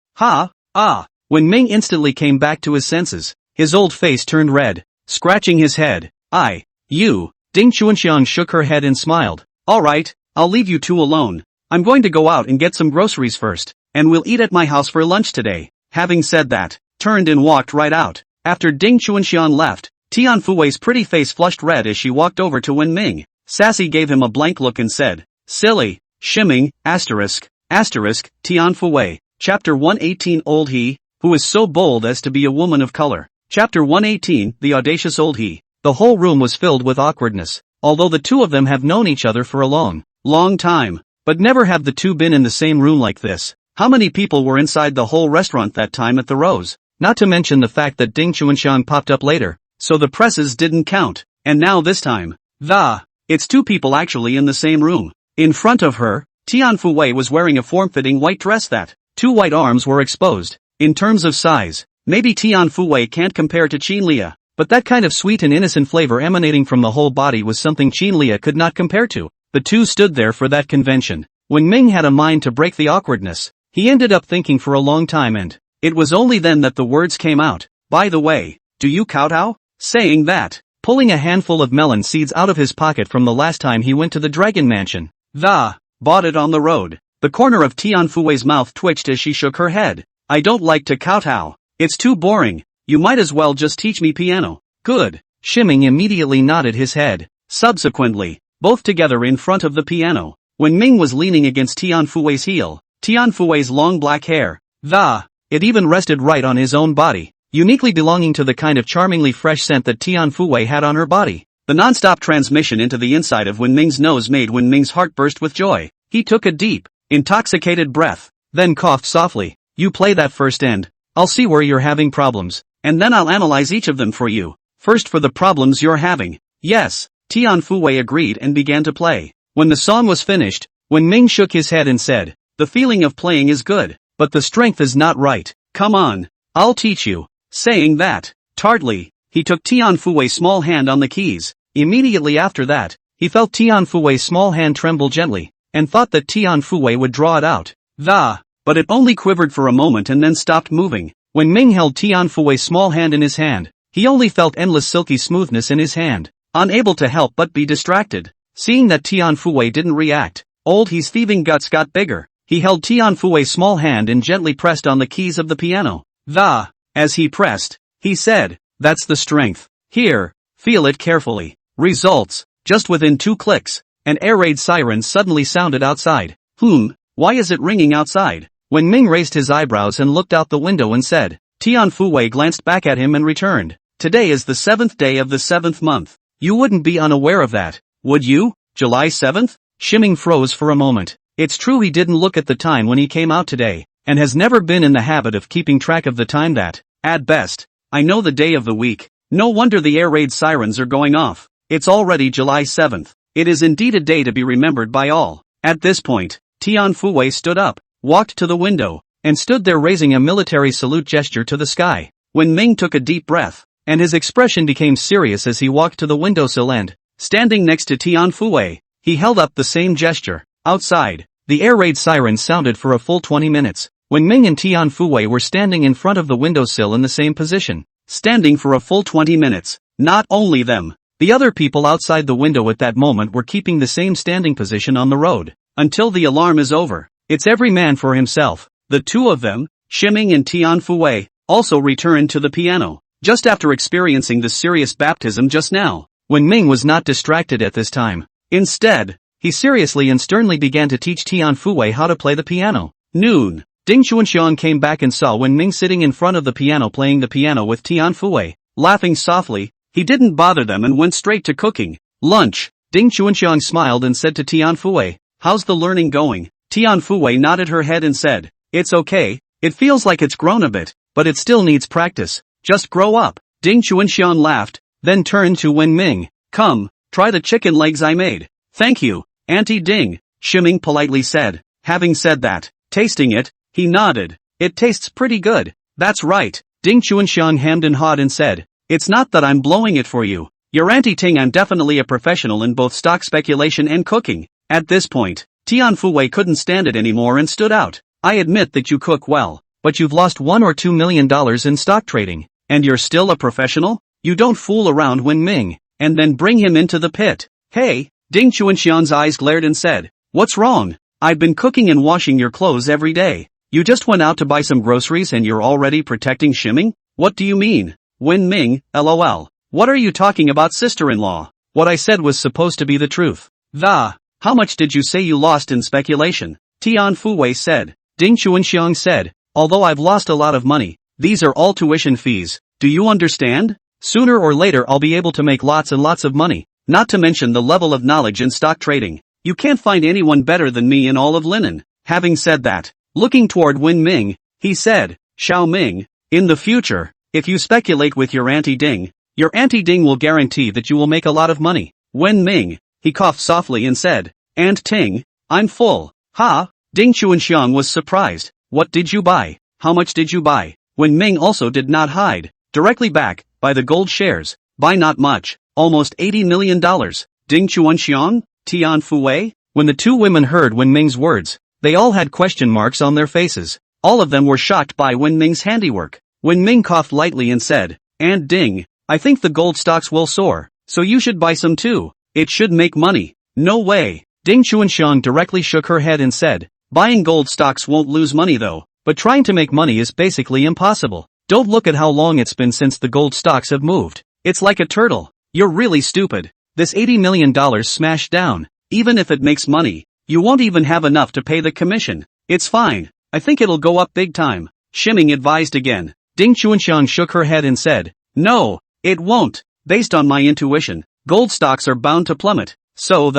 Wen Ming instantly came back to his senses. His old face turned red, scratching his head. You. Ding Chuanxiang shook her head and smiled. Alright, I'll leave you two alone. I'm going to go out and get some groceries first, and we'll eat at my house for lunch today. Having said that, turned and walked right out. After Ding Chuanxiang left, Tian Fuwei's pretty face flushed red as she walked over to Wen Ming. Sassy gave him a blank look and said, Silly, Shiming, Tian Fuwei. Chapter 118 Old He, who is so bold as to be a woman of color. Chapter 118 The Audacious Old He. The whole room was filled with awkwardness, although the two of them have known each other for a long time, but never have the two been in the same room like this. How many people were inside the whole restaurant that time at the Rose? Not to mention the fact that Ding Chuanxiang popped up later, so the presses didn't count. And now this time, it's two people actually in the same room. In front of her, Tian Fuwei was wearing a form-fitting white dress that, two white arms were exposed. In terms of size, maybe Tian Fuwei can't compare to Qinlia, but that kind of sweet and innocent flavor emanating from the whole body was something Qinlia could not compare to. The two stood there for that convention. When Ming had a mind to break the awkwardness, he ended up thinking for a long time and it was only then that the words came out. By the way, do you kowtow? Saying that, pulling a handful of melon seeds out of his pocket from the last time he went to the Dragon Mansion. Bought it on the road. The corner of Tian Fuwei's mouth twitched as she shook her head. I don't like to kowtow. It's too boring. You might as well just teach me piano. Good. Shiming immediately nodded his head. Subsequently, both together in front of the piano, when Ming was leaning against Tian Fuwei's heel, Tian Fuwei's long black hair, it even rested right on his own body, uniquely belonging to the kind of charmingly fresh scent that Tian Fuwei had on her body. The non-stop transmission into the inside of Wen Ming's nose made Wen Ming's heart burst with joy. He took a deep, intoxicated breath, then coughed softly. You play that first and I'll see where you're having problems, and then I'll analyze each of them for you. First for the problems you're having. Yes, Tian Fuwei agreed and began to play. When the song was finished, Wen Ming shook his head and said, the feeling of playing is good, but the strength is not right. Come on, I'll teach you. Saying that, tartly, he took Tian Fuwei's small hand on the keys. Immediately after that, he felt Tian Fuwei's small hand tremble gently, and thought that Tian Fuwei would draw it out. But it only quivered for a moment and then stopped moving. When Ming held Tian Fuwei's small hand in his hand, he only felt endless silky smoothness in his hand, unable to help but be distracted. Seeing that Tian Fuwei didn't react, his thieving guts got bigger. He held Tian Fuwei's small hand and gently pressed on the keys of the piano. As he pressed, he said, that's the strength. Here, feel it carefully. Results, just within 2 clicks, an air raid siren suddenly sounded outside. Why is it ringing outside? When Ming raised his eyebrows and looked out the window and said, Tian Fuwei glanced back at him and returned. Today is the 7th day of the 7th month. You wouldn't be unaware of that, would you? July 7th? Shiming froze for a moment. It's true he didn't look at the time when he came out today, and has never been in the habit of keeping track of the time that, at best, I know the day of the week. No wonder the air raid sirens are going off. It's already July 7th. It is indeed a day to be remembered by all. At this point, Tian Fuwei stood up, walked to the window, and stood there raising a military salute gesture to the sky. When Ming took a deep breath, and his expression became serious as he walked to the windowsill and, standing next to Tian Fuwei, he held up the same gesture. Outside, the air raid siren sounded for a full 20 minutes. When Ming and Tian Fuwei were standing in front of the windowsill in the same position, standing for a full 20 minutes. Not only them, the other people outside the window at that moment were keeping the same standing position on the road. Until the alarm is over, it's every man for himself. The two of them, Shiming and Tian Fuwei, also returned to the piano, just after experiencing the serious baptism just now. When Ming was not distracted at this time. Instead, he seriously and sternly began to teach Tian Fuwei how to play the piano. Noon. Ding Chuanxiang came back and saw Wen Ming sitting in front of the piano playing the piano with Tian Fuwei. Laughing softly, he didn't bother them and went straight to cooking. Lunch. Ding Chuanxiang smiled and said to Tian Fuwei, how's the learning going? Tian Fuwei nodded her head and said, it's okay, it feels like it's grown a bit, but it still needs practice. Just grow up. Ding Chuanxiang laughed, then turned to Wen Ming. Come, try the chicken legs I made. Thank you, Auntie Ding, Shiming politely said. Having said that, tasting it, he nodded. It tastes pretty good. That's right. Ding Chuanxiang hemmed and hawed and said, it's not that I'm blowing it for you. Your Auntie Ting, I'm definitely a professional in both stock speculation and cooking. At this point, Tian Fuwei couldn't stand it anymore and stood out. I admit that you cook well, but you've lost $1 or $2 million in stock trading, and you're still a professional? You don't fool around Wen Ming, and then bring him into the pit. Hey, Ding Chuanxiang's eyes glared and said, what's wrong? I've been cooking and washing your clothes every day. You just went out to buy some groceries and you're already protecting Shiming? What do you mean? Wen Ming, lol. What are you talking about, sister-in-law? What I said was supposed to be the truth. How much did you say you lost in speculation? Tian Fuwei said. Ding Chuanxiang said, although I've lost a lot of money, these are all tuition fees. Do you understand? Sooner or later I'll be able to make lots and lots of money, not to mention the level of knowledge in stock trading. You can't find anyone better than me in all of Linen. Having said that, Looking toward Wen Ming, he said, Xiao Ming, in the future, if you speculate with your Auntie Ding, your Auntie Ding will guarantee that you will make a lot of money. Wen Ming, he coughed softly and said, Aunt Ting, I'm full. Ha! Ding Chuanxiang was surprised. What did you buy? How much did you buy? Wen Ming also did not hide. Directly back, buy the gold shares. Buy not much, almost $80 million. Ding Chuanxiang? Tian Fuwei? When the two women heard Wen Ming's words, they all had question marks on their faces. All of them were shocked by Wen Ming's handiwork. Wen Ming coughed lightly and said, Aunt Ding, I think the gold stocks will soar, so you should buy some too. It should make money. No way. Ding Chuanxiang directly shook her head and said, buying gold stocks won't lose money though, but trying to make money is basically impossible. Don't look at how long it's been since the gold stocks have moved. It's like a turtle. You're really stupid. This $80 million smashed down. Even if it makes money, you won't even have enough to pay the commission. It's fine. I think it'll go up big time. Shiming advised again. Ding Chuanxiang shook her head and said, no, it won't. Based on my intuition, gold stocks are bound to plummet. So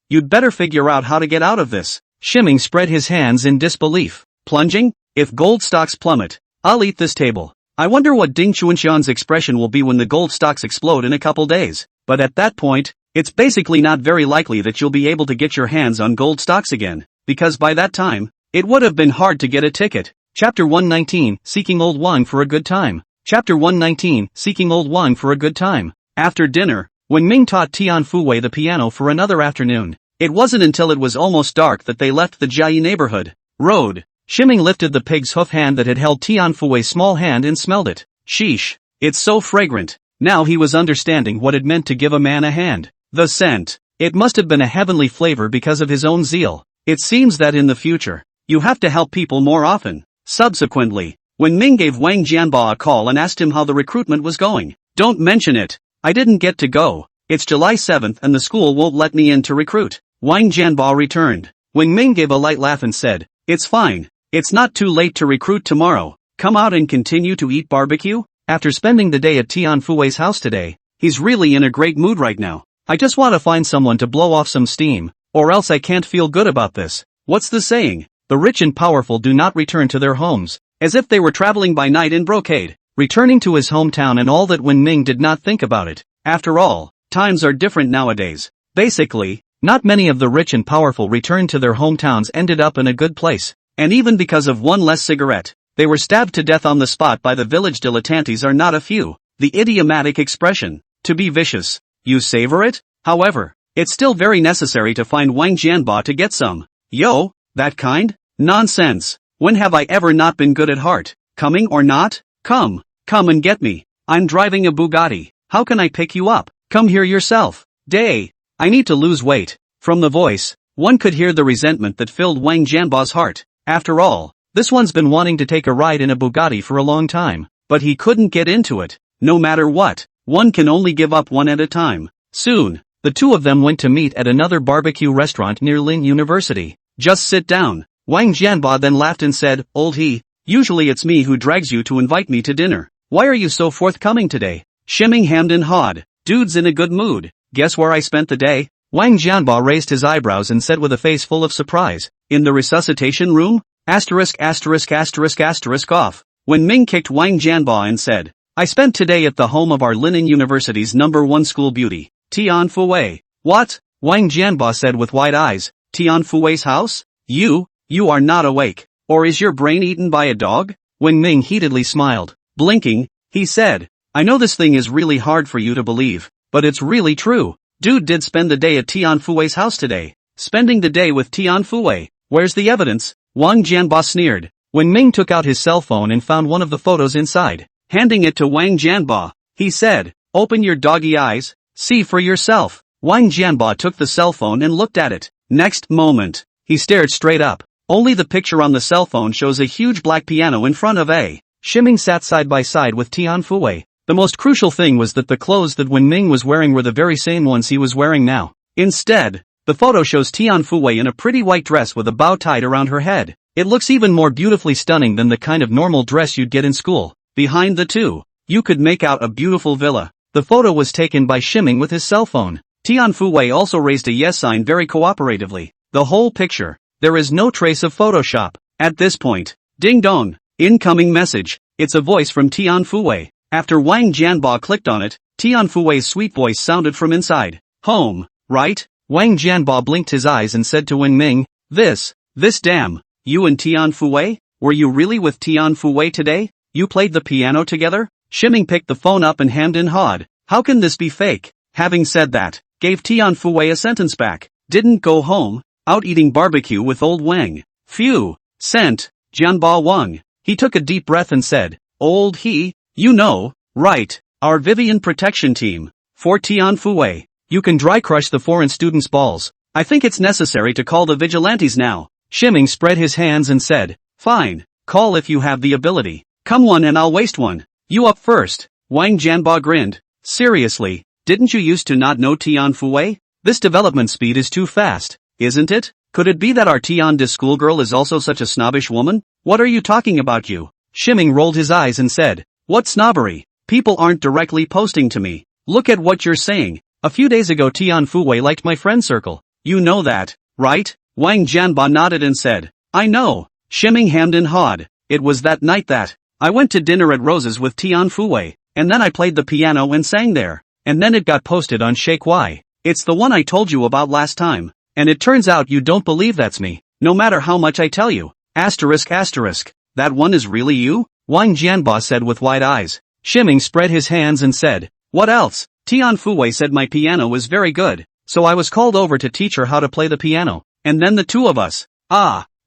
you'd better figure out how to get out of this. Shiming spread his hands in disbelief. Plunging? If gold stocks plummet, I'll eat this table. I wonder what Ding Chuanxiang's expression will be when the gold stocks explode in a couple days. But at that point, it's basically not very likely that you'll be able to get your hands on gold stocks again, because by that time, it would have been hard to get a ticket. Chapter 119, Seeking Old Wang for a Good Time. Chapter 119, Seeking Old Wang for a Good Time. After dinner, when Ming taught Tian Fuwei the piano for another afternoon, it wasn't until it was almost dark that they left the Jiayi neighborhood road. Shiming lifted the pig's hoof hand that had held Tian Fuwei's small hand and smelled it. Sheesh, it's so fragrant. Now he was understanding what it meant to give a man a hand. The scent. It must have been a heavenly flavor because of his own zeal. It seems that in the future, you have to help people more often. Subsequently, when Ming gave Wang Jianba a call and asked him how the recruitment was going, don't mention it. I didn't get to go. It's July 7th and the school won't let me in to recruit. Wang Jianba returned. Wang Ming gave a light laugh and said, it's fine. It's not too late to recruit tomorrow. Come out and continue to eat barbecue? After spending the day at Tian Fuwei's house today, he's really in a great mood right now. I just want to find someone to blow off some steam, or else I can't feel good about this. What's the saying? The rich and powerful do not return to their homes, as if they were traveling by night in brocade. Returning to his hometown and all that Wen Ming did not think about it. After all, times are different nowadays. Basically, not many of the rich and powerful returned to their hometowns ended up in a good place. And even because of one less cigarette, they were stabbed to death on the spot by the village dilettantes are not a few. The idiomatic expression, to be vicious, you savor it? However, it's still very necessary to find Wang Jianba to get some. Yo, that kind? Nonsense. When have I ever not been good at heart? Coming or not? Come and get me. I'm driving a Bugatti. How can I pick you up? Come here yourself. Day. I need to lose weight. From the voice, one could hear the resentment that filled Wang Jianba's heart. After all, this one's been wanting to take a ride in a Bugatti for a long time, but he couldn't get into it. No matter what, one can only give up one at a time. Soon, the two of them went to meet at another barbecue restaurant near Lin University. Just sit down. Wang Jianba then laughed and said, Old he, usually it's me who drags you to invite me to dinner. Why are you so forthcoming today? Shiming hemmed and hawed. Dude's in a good mood. Guess where I spent the day? Wang Jianba raised his eyebrows and said with a face full of surprise, in the resuscitation room? Asterisk asterisk asterisk asterisk off. When Ming kicked Wang Jianba and said, I spent today at the home of our Linen University's #1 school beauty, Tian Fuwei. What? Wang Jianba said with wide eyes. Tian Fuwei's house? You are not awake. Or is your brain eaten by a dog? When Ming heatedly smiled, blinking, he said, I know this thing is really hard for you to believe, but it's really true. Dude did spend the day at Tian Fuwei's house today. Spending the day with Tian Fuwei. Where's the evidence? Wang Jianba sneered. When Ming took out his cell phone and found one of the photos inside, handing it to Wang Jianba, he said, open your doggy eyes, see for yourself. Wang Jianba took the cell phone and looked at it. Next moment, he stared straight up. Only the picture on the cell phone shows a huge black piano in front of a. Shiming sat side by side with Tian Fuwei. The most crucial thing was that the clothes that Wen Ming was wearing were the very same ones he was wearing now. Instead, the photo shows Tian Fuwei in a pretty white dress with a bow tied around her head. It looks even more beautifully stunning than the kind of normal dress you'd get in school. Behind the two, you could make out a beautiful villa. The photo was taken by Shiming with his cell phone. Tian Fuwei also raised a yes sign very cooperatively. The whole picture. There is no trace of Photoshop. At this point, ding dong, incoming message. It's a voice from Tian Fuwei. After Wang Jianbo clicked on it, Tian Fuwei's sweet voice sounded from inside. Home, right? Wang Jianbo blinked his eyes and said to Wen Ming, this damn, you and Tian Fuwei? Were you really with Tian Fuwei today? You played the piano together? Shiming picked the phone up and hammed and hawed. How can this be fake? Having said that, gave Tian Fuwei a sentence back. Didn't go home, out eating barbecue with old Wang. Phew, sent, Jianbo Wang. He took a deep breath and said, old he, you know, right, our Vivian protection team. For Tian Fuwei, you can dry crush the foreign students' balls. I think it's necessary to call the vigilantes now. Shiming spread his hands and said, fine, call if you have the ability. Come one and I'll waste one. You up first. Wang Jianbo grinned. Seriously, didn't you used to not know Tian Fuwei? This development speed is too fast, isn't it? Could it be that our Tian schoolgirl is also such a snobbish woman? What are you talking about you? Shiming rolled his eyes and said, what snobbery? People aren't directly posting to me. Look at what you're saying. A few days ago Tian Fuwei liked my friend circle. You know that, right? Wang Jianbo nodded and said, I know. Shiming hammed and hawed. It was that night that I went to dinner at Rose's with Tian Fuwei, and then I played the piano and sang there, and then it got posted on Shake Y. It's the one I told you about last time, and it turns out you don't believe that's me, no matter how much I tell you. Asterisk. That one is really you? Wang Jianbo said with wide eyes. Shiming spread his hands and said, what else? Tian Fuwei said my piano was very good, so I was called over to teach her how to play the piano, and then the two of us,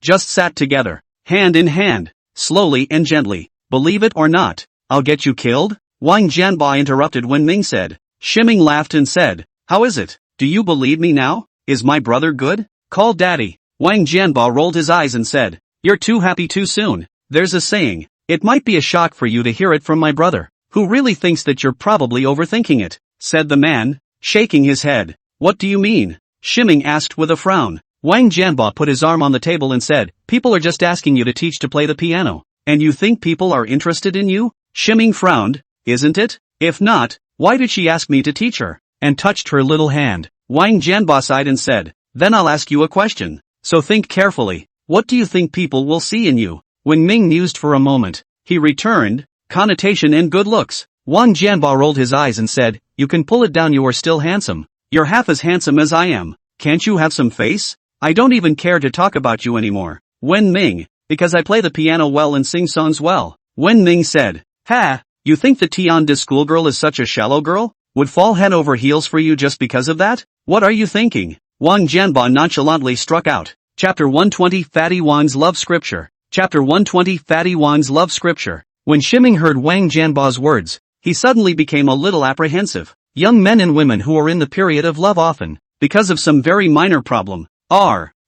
just sat together, hand in hand, slowly and gently. Believe it or not, I'll get you killed? Wang Jianbo interrupted when Ming said. Shiming laughed and said, how is it? Do you believe me now? Is my brother good? Call daddy. Wang Jianbo rolled his eyes and said, you're too happy too soon. There's a saying, it might be a shock for you to hear it from my brother, who really thinks that you're probably overthinking it, said the man, shaking his head. What do you mean? Shiming asked with a frown. Wang Jianbo put his arm on the table and said, people are just asking you to teach to play the piano. And you think people are interested in you? Shiming frowned, isn't it? If not, why did she ask me to teach her? And touched her little hand. Wang Jianbo sighed and said, then I'll ask you a question. So think carefully. What do you think people will see in you? When Ming mused for a moment, he returned, connotation and good looks. Wang Jianbo rolled his eyes and said, you can pull it down, you are still handsome. You're half as handsome as I am. Can't you have some face? I don't even care to talk about you anymore. Wen Ming, because I play the piano well and sing songs well. Wen Ming said, ha, you think the Tian schoolgirl is such a shallow girl? Would fall head over heels for you just because of that? What are you thinking? Wang Jianbo nonchalantly struck out. Chapter 120 Fatty Wang's Love Scripture. Chapter 120 Fatty Wang's Love Scripture. When Shiming heard Wang Jianbo's words, he suddenly became a little apprehensive. Young men and women who are in the period of love often, because of some very minor problem,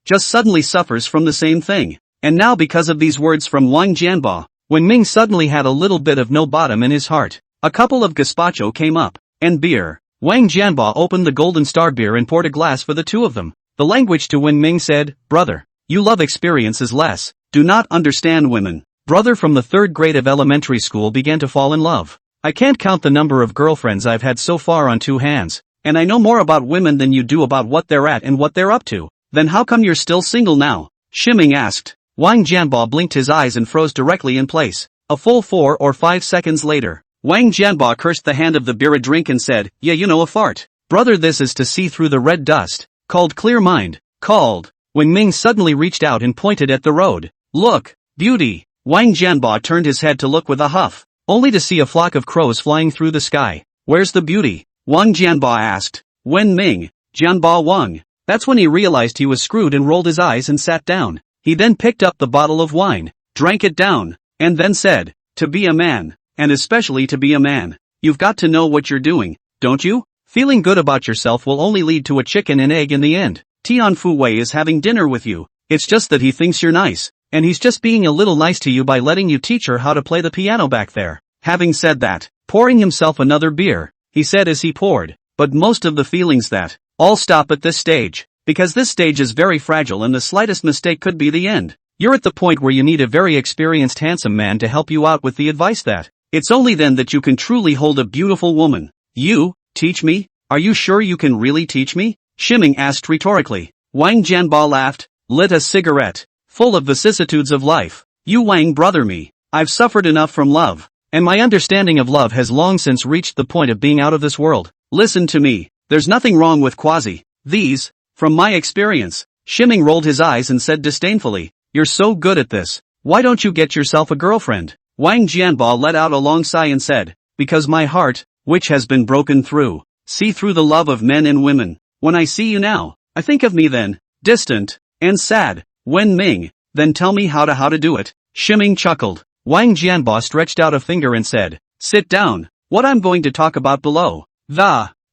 just suddenly suffers from the same thing. And now because of these words from Wang Jianbo, when Ming suddenly had a little bit of no bottom in his heart, a couple of gazpacho came up, and beer. Wang Jianbo opened the Golden Star beer and poured a glass for the two of them. The language to Wen Ming said, brother, you love experiences less, do not understand women. Brother from the 3rd grade of elementary school began to fall in love. I can't count the number of girlfriends I've had so far on 2 hands, and I know more about women than you do about what they're at and what they're up to. Then how come you're still single now? Shiming asked. Wang Jianbo blinked his eyes and froze directly in place. A full 4 or 5 seconds later, Wang Jianbo cursed the hand of the beer a drink and said, yeah, you know, a fart. Brother, this is to see through the red dust. Called clear mind. Called. When Ming suddenly reached out and pointed at the road. Look, beauty. Wang Jianbo turned his head to look with a huff, only to see a flock of crows flying through the sky. Where's the beauty? Wang Jianbo asked. Wen Ming. Jianbo Wang. That's when he realized he was screwed and rolled his eyes and sat down. He then picked up the bottle of wine, drank it down, and then said, to be a man, and especially to be a man, you've got to know what you're doing, don't you? Feeling good about yourself will only lead to a chicken and egg in the end. Tian Fuwei is having dinner with you. It's just that he thinks you're nice, and he's just being a little nice to you by letting you teach her how to play the piano back there. Having said that, pouring himself another beer, he said as he poured, but most of the feelings that all stop at this stage. Because this stage is very fragile and the slightest mistake could be the end. You're at the point where you need a very experienced handsome man to help you out with the advice that it's only then that you can truly hold a beautiful woman. You, teach me? Are you sure you can really teach me? Shiming asked rhetorically. Wang Jianbo laughed, lit a cigarette, full of vicissitudes of life. You Wang brother me. I've suffered enough from love. And my understanding of love has long since reached the point of being out of this world. Listen to me. There's nothing wrong with quasi. These, from my experience. Shimming rolled his eyes and said disdainfully, you're so good at this. Why don't you get yourself a girlfriend? Wang Jianba let out a long sigh and said, because my heart, which has been broken through, see through the love of men and women. When I see you now, I think of me then, distant, and sad. Wen Ming, then tell me how to do it. Shimming chuckled. Wang Jianba stretched out a finger and said, sit down. What I'm going to talk about below.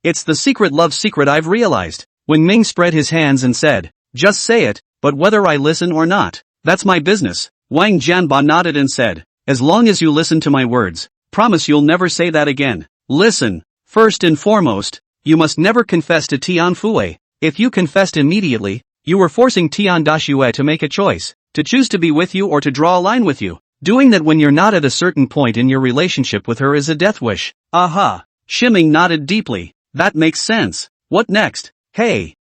It's the secret love secret I've realized. Wen Ming spread his hands and said, just say it, but whether I listen or not, that's my business. Wang Jianba nodded and said, as long as you listen to my words, promise you'll never say that again. Listen, first and foremost, you must never confess to Tian Fue. If you confessed immediately, you were forcing Tian Dashue to make a choice, to choose to be with you or to draw a line with you. Doing that when you're not at a certain point in your relationship with her is a death wish. Aha. Shimming nodded deeply. That makes sense. What next? Hey,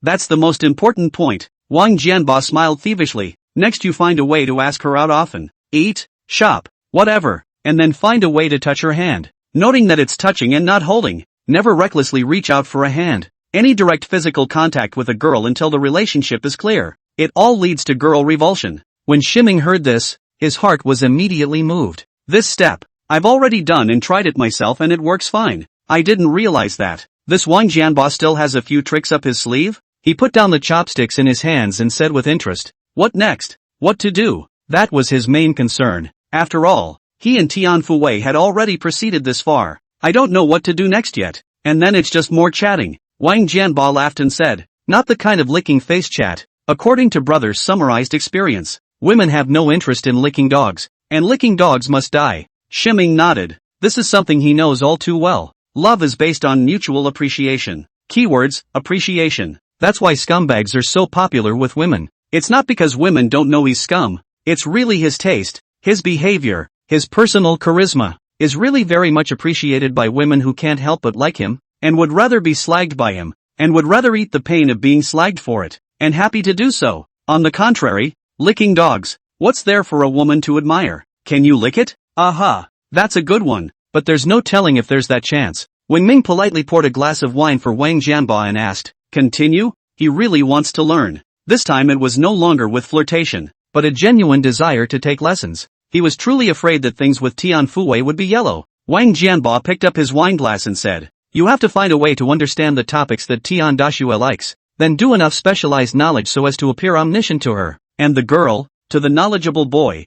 that's the most important point. Wang Jianba smiled thievishly. Next you find a way to ask her out often. Eat, shop, whatever, and then find a way to touch her hand. Noting that it's touching and not holding. Never recklessly reach out for a hand. Any direct physical contact with a girl until the relationship is clear. It all leads to girl revulsion. When Shimming heard this, his heart was immediately moved. This step, I've already done and tried it myself and it works fine. I didn't realize that. This Wang Jianba still has a few tricks up his sleeve? He put down the chopsticks in his hands and said with interest, what next? What to do? That was his main concern. After all, he and Tian Fue had already proceeded this far. I don't know what to do next yet. And then it's just more chatting. Wang Jianba laughed and said, not the kind of licking face chat. According to brother's summarized experience, women have no interest in licking dogs, and licking dogs must die. Shimming nodded. This is something he knows all too well. Love is based on mutual appreciation. Keywords, appreciation. That's why scumbags are so popular with women. It's not because women don't know he's scum. It's really his taste, his behavior, his personal charisma, is really very much appreciated by women who can't help but like him, and would rather be slagged by him, and would rather eat the pain of being slagged for it, and happy to do so. On the contrary, licking dogs, what's there for a woman to admire? Can you lick it? Aha, that's a good one, but there's no telling if there's that chance. When Ming politely poured a glass of wine for Wang Jianba and asked, continue? He really wants to learn. This time it was no longer with flirtation, but a genuine desire to take lessons. He was truly afraid that things with Tian Fue would be yellow. Wang Jianba picked up his wine glass and said, you have to find a way to understand the topics that Tian Dashue likes, then do enough specialized knowledge so as to appear omniscient to her, and the girl, to the knowledgeable boy.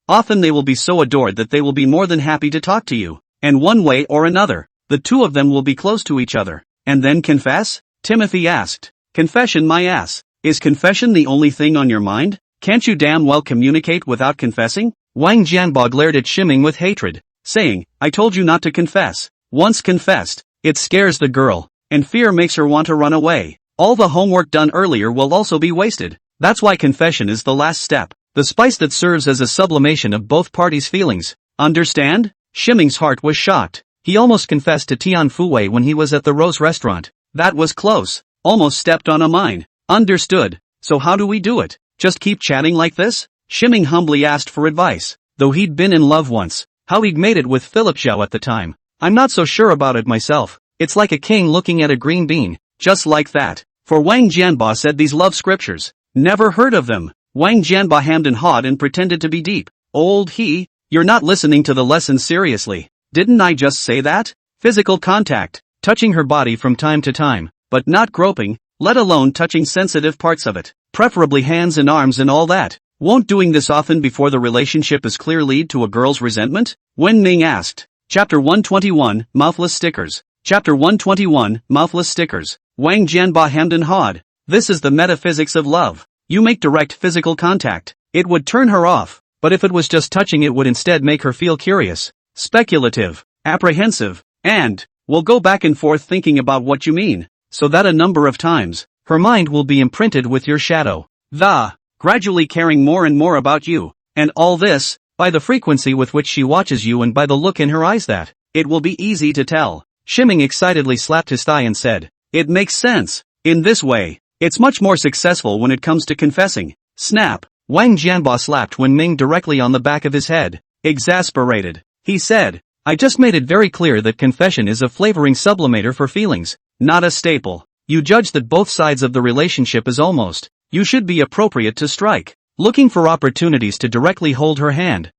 Often they will be so adored that they will be more than happy to talk to you, and one way or another, the two of them will be close to each other. And then confess? Timothy asked. Confession my ass. Is confession the only thing on your mind? Can't you damn well communicate without confessing? Wang Jianba glared at Shimming with hatred, saying, I told you not to confess. Once confessed, it scares the girl, and fear makes her want to run away. All the homework done earlier will also be wasted. That's why confession is the last step, the spice that serves as a sublimation of both parties' feelings. Understand? Shimming's heart was shocked. He almost confessed to Tian Fue when he was at the Rose restaurant. That was close. Almost stepped on a mine. Understood. So how do we do it? Just keep chatting like this? Shimming humbly asked for advice. Though he'd been in love once, how he'd made it with Philip Zhao at the time, I'm not so sure about it myself. It's like a king looking at a green bean. Just like that. For Wang Jianba said these love scriptures. Never heard of them. Wang Jianba hammed and hawed and pretended to be deep. You're not listening to the lesson seriously. Didn't I just say that? Physical contact, touching her body from time to time, but not groping, let alone touching sensitive parts of it, preferably hands and arms and all that. Won't doing this often before the relationship is clear lead to a girl's resentment? Wen Ming asked. Chapter 121, Mouthless Stickers. Chapter 121, Mouthless Stickers. Wang Jianba hemmed and hawed. This is the metaphysics of love. You make direct physical contact. It would turn her off, but if it was just touching it would instead make her feel curious, speculative, apprehensive, and will go back and forth thinking about what you mean, so that a number of times, her mind will be imprinted with your shadow. Gradually caring more and more about you, and all this, by the frequency with which she watches you and by the look in her eyes that, it will be easy to tell. Shimming excitedly slapped his thigh and said, it makes sense. In this way, it's much more successful when it comes to confessing. Snap! Wang Jianba slapped Wen Ming directly on the back of his head. Exasperated, he said, I just made it very clear that confession is a flavoring sublimator for feelings, not a staple. You judge that both sides of the relationship is almost. You should be appropriate to strike. Looking for opportunities to directly hold her hand.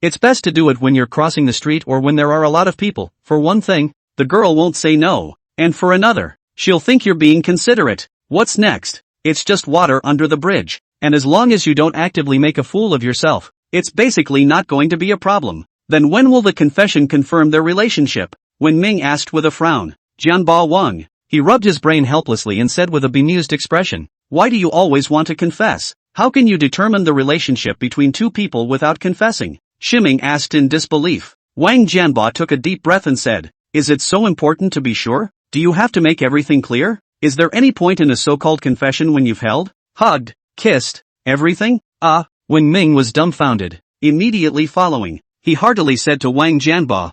It's best to do it when you're crossing the street or when there are a lot of people. For one thing, the girl won't say no. And for another, she'll think you're being considerate. What's next? It's just water under the bridge. And as long as you don't actively make a fool of yourself, it's basically not going to be a problem. Then when will the confession confirm their relationship? Wen Ming asked with a frown. Jianba Wang. He rubbed his brain helplessly and said with a bemused expression, why do you always want to confess? How can you determine the relationship between two people without confessing? Shiming asked in disbelief. Wang Jianba took a deep breath and said, is it so important to be sure? Do you have to make everything clear? Is there any point in a so-called confession when you've held, hugged, kissed, everything? Wen Ming was dumbfounded. Immediately following, he heartily said to Wang Jianba,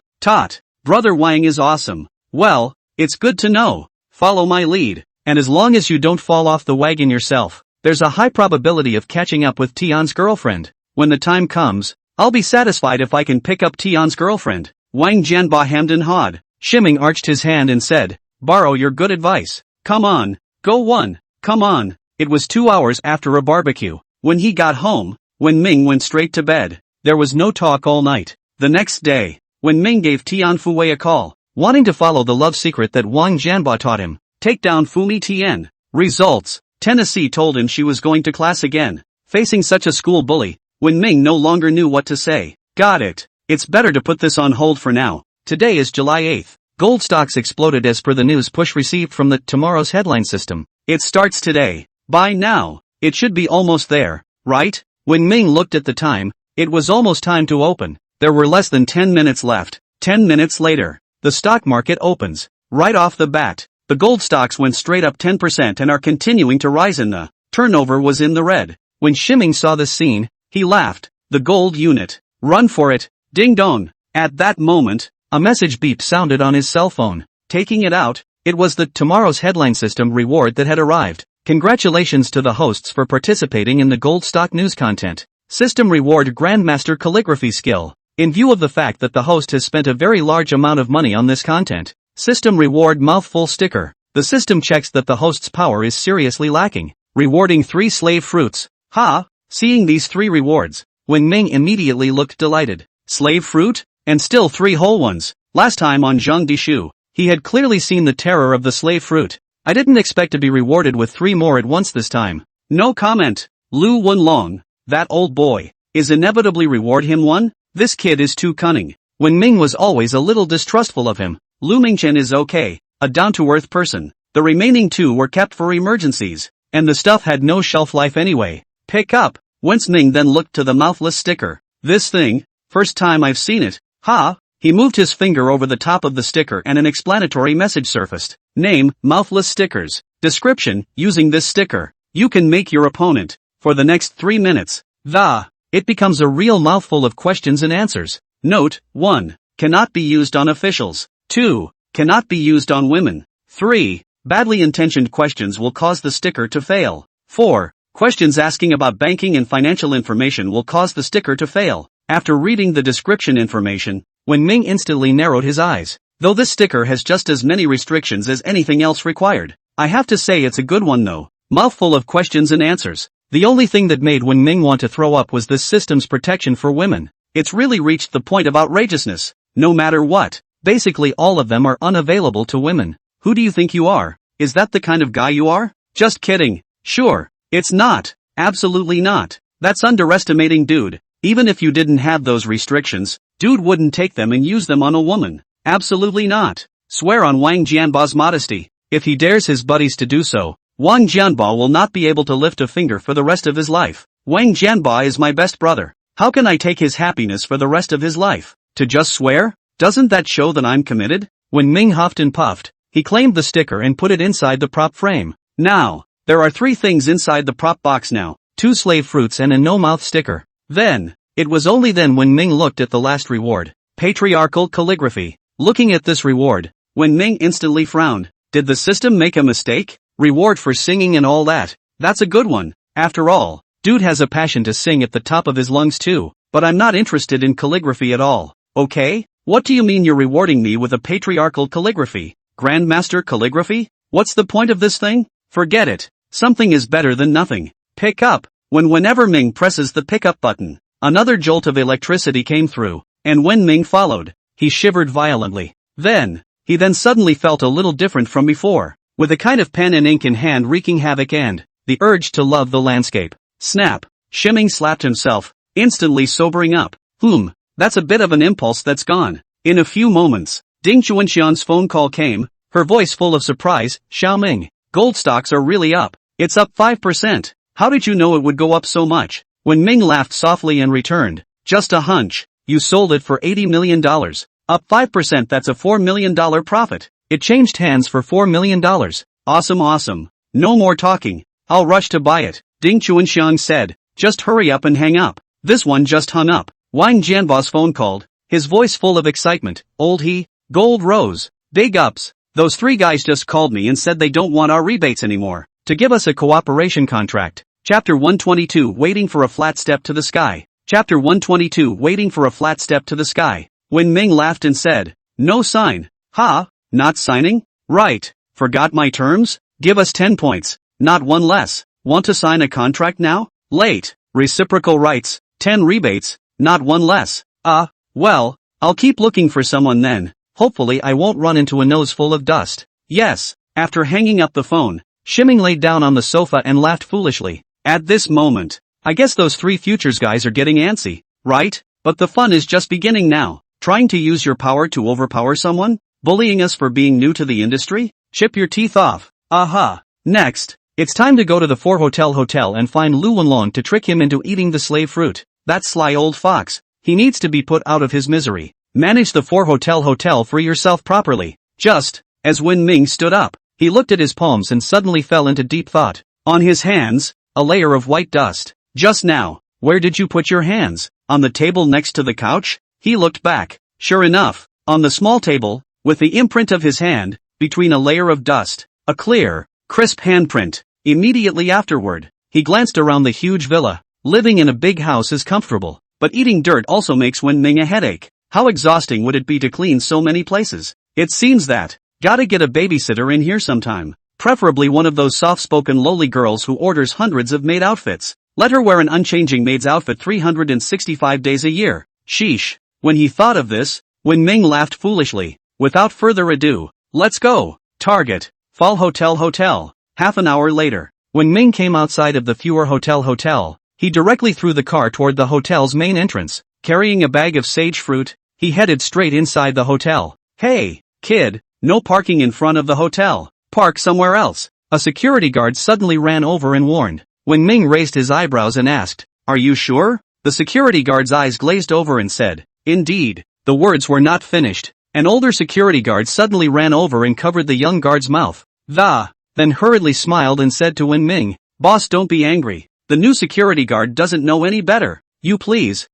Brother Wang is awesome. Well, it's good to know. Follow my lead, and as long as you don't fall off the wagon yourself, there's a high probability of catching up with Tian's girlfriend. When the time comes, I'll be satisfied if I can pick up Tian's girlfriend. Wang Jianba hemmed and hawed. Shiming arched his hand and said, borrow your good advice. Come on, go one, come on. It was 2 hours after a barbecue. When he got home, Wen Ming went straight to bed. There was no talk all night. The next day, Wen Ming gave Tian Fuwei a call, wanting to follow the love secret that Wang Jianba taught him. Take down Fumi Tian. Results. Tennessee told him she was going to class again. Facing such a school bully, Wen Ming no longer knew what to say. Got it. It's better to put this on hold for now. Today is July 8th. Gold stocks exploded as per the news push received from the Tomorrow's headline system. It starts today. By now, it should be almost there, right? When Ming looked at the time, it was almost time to open. There were less than 10 minutes left. 10 minutes later, the stock market opens. Right off the bat, the gold stocks went straight up 10% and are continuing to rise in the turnover was in the red. When Shiming saw this scene, he laughed. The gold unit. Run for it. Ding dong. At that moment, a message beep sounded on his cell phone. Taking it out, it was the Tomorrow's headline system reward that had arrived. Congratulations to the hosts for participating in the gold stock news content. System reward Grandmaster calligraphy skill. In view of the fact that the host has spent a very large amount of money on this content, system reward mouthful sticker. The system checks that the host's power is seriously lacking. Rewarding 3 slave fruits. Seeing these 3 rewards, Wen Ming immediately looked delighted. Slave fruit? And still 3 whole ones. Last time on Zhang Dishu, he had clearly seen the terror of the slave fruit. I didn't expect to be rewarded with 3 more at once this time. No comment. Lu Wenlong, that old boy, is inevitably reward him 1? This kid is too cunning. Wen Ming was always a little distrustful of him. Lu Mingchen is okay, a down-to-earth person. The remaining 2 were kept for emergencies, and the stuff had no shelf life anyway. Pick up. Whence Ming then looked to the mouthless sticker. This thing, first time I've seen it. He moved his finger over the top of the sticker and an explanatory message surfaced. Name, mouthless stickers. Description, using this sticker, you can make your opponent, for the next 3 minutes, it becomes a real mouthful of questions and answers. Note, 1. Cannot be used on officials. 2. Cannot be used on women. 3. Badly intentioned questions will cause the sticker to fail. 4. Questions asking about banking and financial information will cause the sticker to fail. After reading the description information, Wen Ming instantly narrowed his eyes. Though this sticker has just as many restrictions as anything else required, I have to say it's a good one though. Mouthful of questions and answers. The only thing that made Wen Ming want to throw up was this system's protection for women. It's really reached the point of outrageousness. No matter what, basically all of them are unavailable to women. Who do you think you are? Is that the kind of guy you are? Just kidding. Sure, it's not. Absolutely not. That's underestimating dude. Even if you didn't have those restrictions, dude wouldn't take them and use them on a woman. Absolutely not. Swear on Wang Jianba's modesty. If he dares his buddies to do so, Wang Jianba will not be able to lift a finger for the rest of his life. Wang Jianba is my best brother. How can I take his happiness for the rest of his life? To just swear? Doesn't that show that I'm committed? When Ming huffed and puffed, he claimed the sticker and put it inside the prop frame. Now, there are 3 things inside the prop box now. 2 slave fruits and a no-mouth sticker. Then, it was only then when Ming looked at the last reward. Patriarchal calligraphy. Looking at this reward, Wen Ming instantly frowned. Did the system make a mistake? Reward for singing and all that. That's a good one. After all, Dude has a passion to sing at the top of his lungs too, but I'm not interested in calligraphy at all, okay? What do you mean you're rewarding me with a patriarchal calligraphy? Grandmaster calligraphy? What's the point of this thing? Forget it. Something is better than nothing. Pick up. Whenever Ming presses the pickup button, another jolt of electricity came through, and when Ming followed, he shivered violently. He then suddenly felt a little different from before, with a kind of pen and ink in hand wreaking havoc and the urge to love the landscape. Snap! Shimming slapped himself, instantly sobering up. That's a bit of an impulse that's gone. In a few moments, Ding Chuanxian's phone call came, her voice full of surprise. Xiaoming, gold stocks are really up. It's up 5%. How did you know it would go up so much? When Ming laughed softly and returned, just a hunch. You sold it for $80 million. Up 5%, that's a $4 million profit. It changed hands for $4 million. Awesome. No more talking. I'll rush to buy it, Ding Chuanxiang said. Just hurry up and hang up. This one just hung up. Wang Jianba's phone called, his voice full of excitement. Gold Rose. Big ups. Those 3 guys just called me and said they don't want our rebates anymore, to give us a cooperation contract. Chapter 122 Waiting for a flat step to the sky. Chapter 122 Waiting for a flat step to the sky. When Ming laughed and said, no sign. Not signing? Right. Forgot my terms? Give us 10 points. Not one less. Want to sign a contract now? Late. Reciprocal rights. 10 rebates. Not one less. Well, I'll keep looking for someone then. Hopefully I won't run into a nose full of dust. Yes. After hanging up the phone, Shimming laid down on the sofa and laughed foolishly. At this moment, I guess those 3 futures guys are getting antsy, right? But the fun is just beginning now. Trying to use your power to overpower someone? Bullying us for being new to the industry? Chip your teeth off. Next, it's time to go to the 4-hotel and find Lu Wenlong to trick him into eating the slave fruit. That sly old fox. He needs to be put out of his misery. Manage the 4-hotel for yourself properly. Just as when Ming stood up, he looked at his palms and suddenly fell into deep thought. On his hands, a layer of white dust. Just now, where did you put your hands? On the table next to the couch? He looked back. Sure enough, on the small table, with the imprint of his hand, between a layer of dust, a clear, crisp handprint. Immediately afterward, he glanced around the huge villa. Living in a big house is comfortable, but eating dirt also makes Wen Ming a headache. How exhausting would it be to clean so many places? It seems that, gotta get a babysitter in here sometime. Preferably one of those soft-spoken lowly girls who orders hundreds of maid outfits. Let her wear an unchanging maid's outfit 365 days a year. Sheesh. When he thought of this, Wen Ming laughed foolishly. Without further ado, let's go. Target. Fall Hotel. Half an hour later, when Ming came outside of the Fewer Hotel, he directly threw the car toward the hotel's main entrance. Carrying a bag of sage fruit, he headed straight inside the hotel. Hey, kid, no parking in front of the hotel. Park somewhere else. A security guard suddenly ran over and warned. When Ming raised his eyebrows and asked, are you sure? The security guard's eyes glazed over and said, indeed. The words were not finished. An older security guard suddenly ran over and covered the young guard's mouth. Then hurriedly smiled and said to Wen Ming, boss, don't be angry. The new security guard doesn't know any better. You please.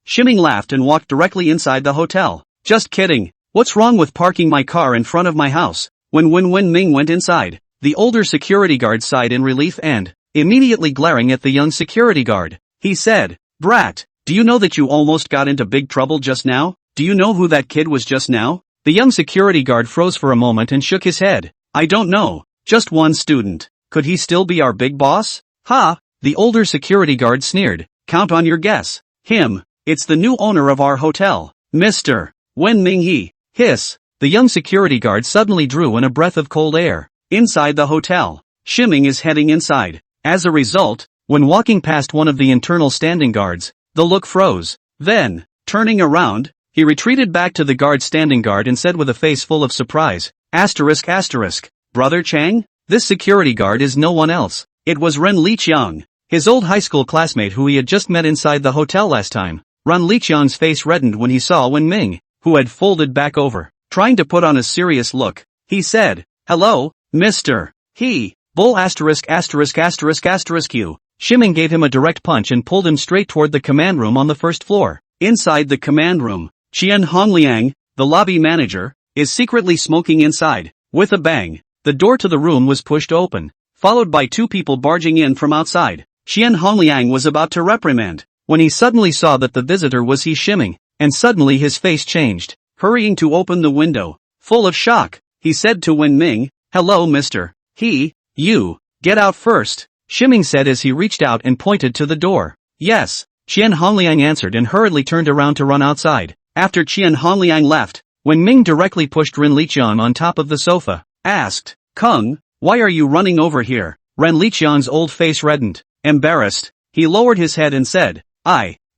Shimming laughed and walked directly inside the hotel. Just kidding. What's wrong with parking my car in front of my house? When Wen Ming went inside, the older security guard sighed in relief and, immediately glaring at the young security guard, he said, brat, do you know that you almost got into big trouble just now? Do you know who that kid was just now? The young security guard froze for a moment and shook his head. I don't know. Just one student. Could he still be our big boss? The older security guard sneered. Count on your guess. Him. It's the new owner of our hotel. Mr. Wen Ming he. Hiss. The young security guard suddenly drew in a breath of cold air. Inside the hotel, Shimming is heading inside. As a result, when walking past one of the internal standing guards, the look froze. Then, turning around, he retreated back to the guard standing guard and said with a face full of surprise, ***, Brother Chang? This security guard is no one else. It was Ren Liqiang, his old high school classmate who he had just met inside the hotel last time. Ren Liqiang's face reddened when he saw Wen Ming, who had folded back over, trying to put on a serious look. He said, hello, Mr. He. Bull *********. Shimming gave him a direct punch and pulled him straight toward the command room on the first floor. Inside the command room, Qian Hongliang, the lobby manager, is secretly smoking inside. With a bang, the door to the room was pushed open, followed by 2 people barging in from outside. Qian Hongliang was about to reprimand, when he suddenly saw that the visitor was He Shiming, and suddenly his face changed. Hurrying to open the window, full of shock, he said to Wen Ming, "Hello Mr. He, you, get out first," Shiming said as he reached out and pointed to the door. "Yes," Qian Hongliang answered and hurriedly turned around to run outside. After Qian Hongliang left, Wen Ming directly pushed Ren Liqiang on top of the sofa, asked, "Kung, why are you running over here?" Ren Liqiang's old face reddened. Embarrassed, he lowered his head and said,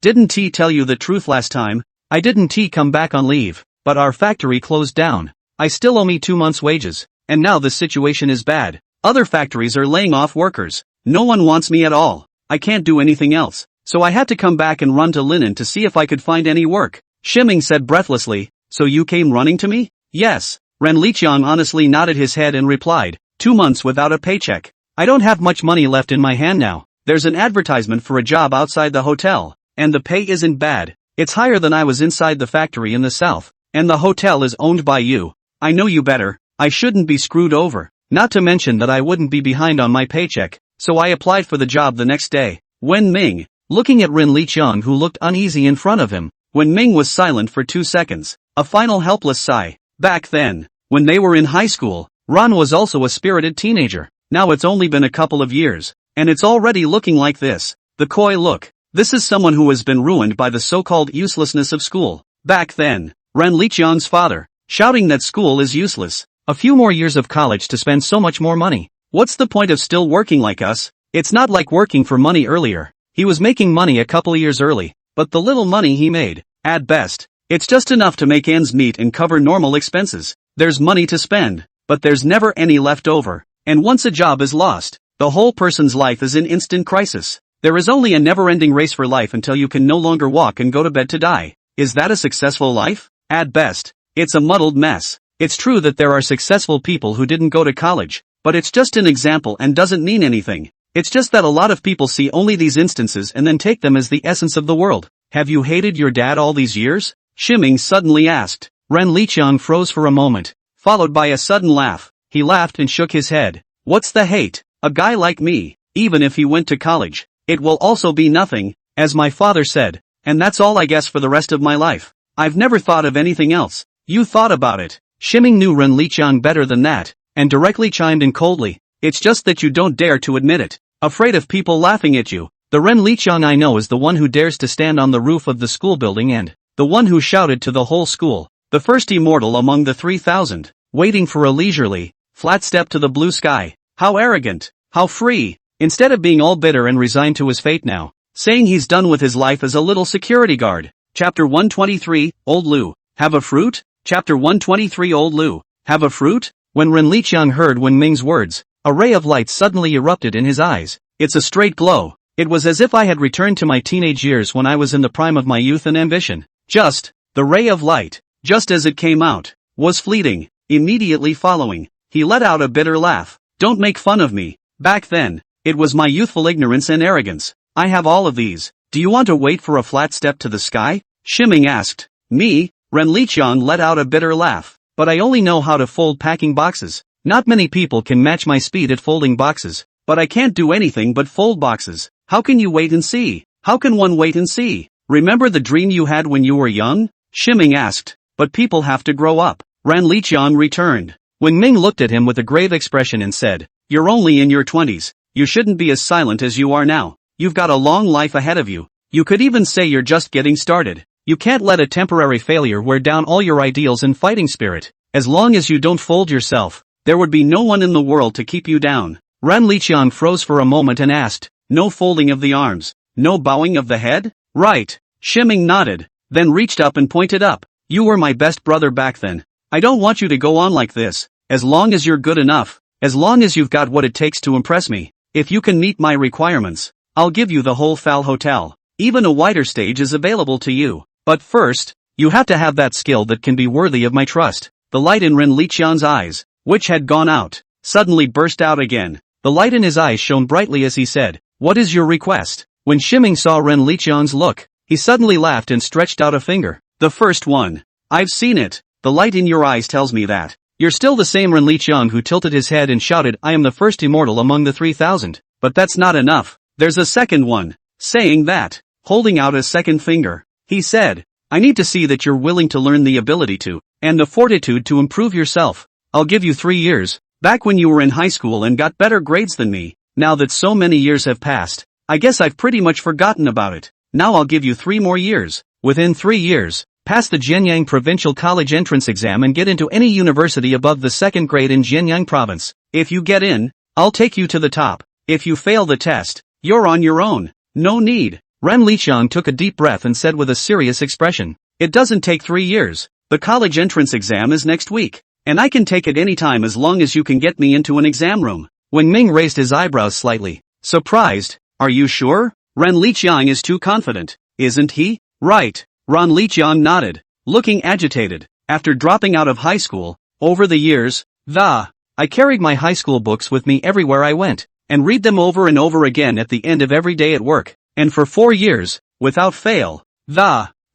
Didn't he tell you the truth last time? I didn't he come back on leave, but our factory closed down. I still owe me 2 months' wages, and now the situation is bad. Other factories are laying off workers. No one wants me at all. I can't do anything else, so I had to come back and run to Linen to see if I could find any work." Shiming said breathlessly, "So you came running to me?" "Yes." Ren Liqiang honestly nodded his head and replied, 2 months without a paycheck. I don't have much money left in my hand now. There's an advertisement for a job outside the hotel, and the pay isn't bad. It's higher than I was inside the factory in the south, and the hotel is owned by you. I know you better. I shouldn't be screwed over. Not to mention that I wouldn't be behind on my paycheck, so I applied for the job the next day." Wen Ming, looking at Ren Liqiang who looked uneasy in front of him, Wen Ming was silent for 2 seconds, a final helpless sigh. Back then, when they were in high school, Ron was also a spirited teenager. Now it's only been a couple of years, and it's already looking like this. The coy look. This is someone who has been ruined by the so-called uselessness of school. Back then, Ren Liqiang's father, shouting that school is useless. A few more years of college to spend so much more money. What's the point of still working like us? It's not like working for money earlier. He was making money a couple years early, but the little money he made, at best, it's just enough to make ends meet and cover normal expenses. There's money to spend, but there's never any left over. And once a job is lost, the whole person's life is in instant crisis. There is only a never-ending race for life until you can no longer walk and go to bed to die. Is that a successful life? At best, it's a muddled mess. It's true that there are successful people who didn't go to college, but it's just an example and doesn't mean anything. It's just that a lot of people see only these instances and then take them as the essence of the world. Have you hated your dad all these years? Shiming suddenly asked. Ren Liqiang froze for a moment, followed by a sudden laugh. He laughed and shook his head. What's the hate? A guy like me, even if he went to college, it will also be nothing, as my father said, and that's all I guess for the rest of my life. I've never thought of anything else. You thought about it. Shiming knew Ren Liqiang better than that, and directly chimed in coldly. It's just that you don't dare to admit it. Afraid of people laughing at you. The Ren Liqiang I know is the one who dares to stand on the roof of the school building and the one who shouted to the whole school. The first immortal among the 3,000, waiting for a leisurely, flat step to the blue sky. How arrogant, how free, instead of being all bitter and resigned to his fate now, saying he's done with his life as a little security guard. Chapter 123, Old Lu, have a fruit? Chapter 123 Old Lu, have a fruit? When Ren Liqiang heard Wen Ming's words, a ray of light suddenly erupted in his eyes. It's a straight glow. It was as if I had returned to my teenage years when I was in the prime of my youth and ambition. The ray of light, just as it came out, was fleeting. Immediately following, he let out a bitter laugh. Don't make fun of me. Back then, it was my youthful ignorance and arrogance. I have all of these. Do you want to wait for a flat step to the sky? Shiming asked. Me? Ren Liqiang let out a bitter laugh. But I only know how to fold packing boxes. Not many people can match my speed at folding boxes. But I can't do anything but fold boxes. How can you wait and see? How can one wait and see? Remember the dream you had when you were young? Shiming asked. But people have to grow up. Ren Liqiang returned. Wen Ming looked at him with a grave expression and said, You're only in your 20s. You shouldn't be as silent as you are now. You've got a long life ahead of you. You could even say you're just getting started. You can't let a temporary failure wear down all your ideals and fighting spirit. As long as you don't fold yourself, there would be no one in the world to keep you down. Ren Liqiang froze for a moment and asked, No folding of the arms, no bowing of the head? Right. Shiming nodded, then reached up and pointed up. You were my best brother back then. I don't want you to go on like this. As long as you're good enough, as long as you've got what it takes to impress me, if you can meet my requirements, I'll give you the whole Fal Hotel. Even a wider stage is available to you. But first, you have to have that skill that can be worthy of my trust. The light in Ren Liqiang's eyes, which had gone out, suddenly burst out again. The light in his eyes shone brightly as he said, What is your request? When Shiming saw Ren Liqiang's look, he suddenly laughed and stretched out a finger. The first one. I've seen it. The light in your eyes tells me that. You're still the same Ren Liqiang who tilted his head and shouted, I am the first immortal among the 3,000. But that's not enough. there's a second one. Saying that, holding out a second finger, he said, I need to see that you're willing to learn the ability to, and the fortitude to improve yourself. I'll give you 3 years. Back when you were in high school and got better grades than me. Now that so many years have passed, I guess I've pretty much forgotten about it. Now I'll give you 3 more years. Within 3 years, pass the Jianyang Provincial College entrance exam and get into any university above the 2nd grade in Jianyang Province. If you get in, I'll take you to the top. If you fail the test, you're on your own. No need. Ren Liqiang took a deep breath and said with a serious expression, it doesn't take 3 years. The college entrance exam is next week, and I can take it any time as long as you can get me into an exam room. Wen Ming raised his eyebrows slightly, surprised. Are you sure? Ren Liqiang is too confident, isn't he? Right. Ren Liqiang nodded, looking agitated. After dropping out of high school, over the years, I carried my high school books with me everywhere I went, and read them over and over again at the end of every day at work, and for 4 years, without fail.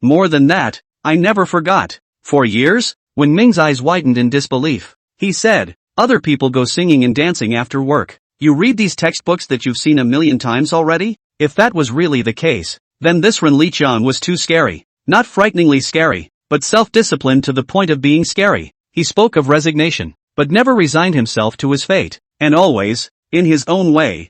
More than that, I never forgot. 4 years? When Ming's eyes widened in disbelief, he said, other people go singing and dancing after work. You read these textbooks that you've seen a million times already? If that was really the case, then this Ren Liqiang was too scary. Not frighteningly scary, but self-disciplined to the point of being scary. He spoke of resignation, but never resigned himself to his fate, and always, in his own way,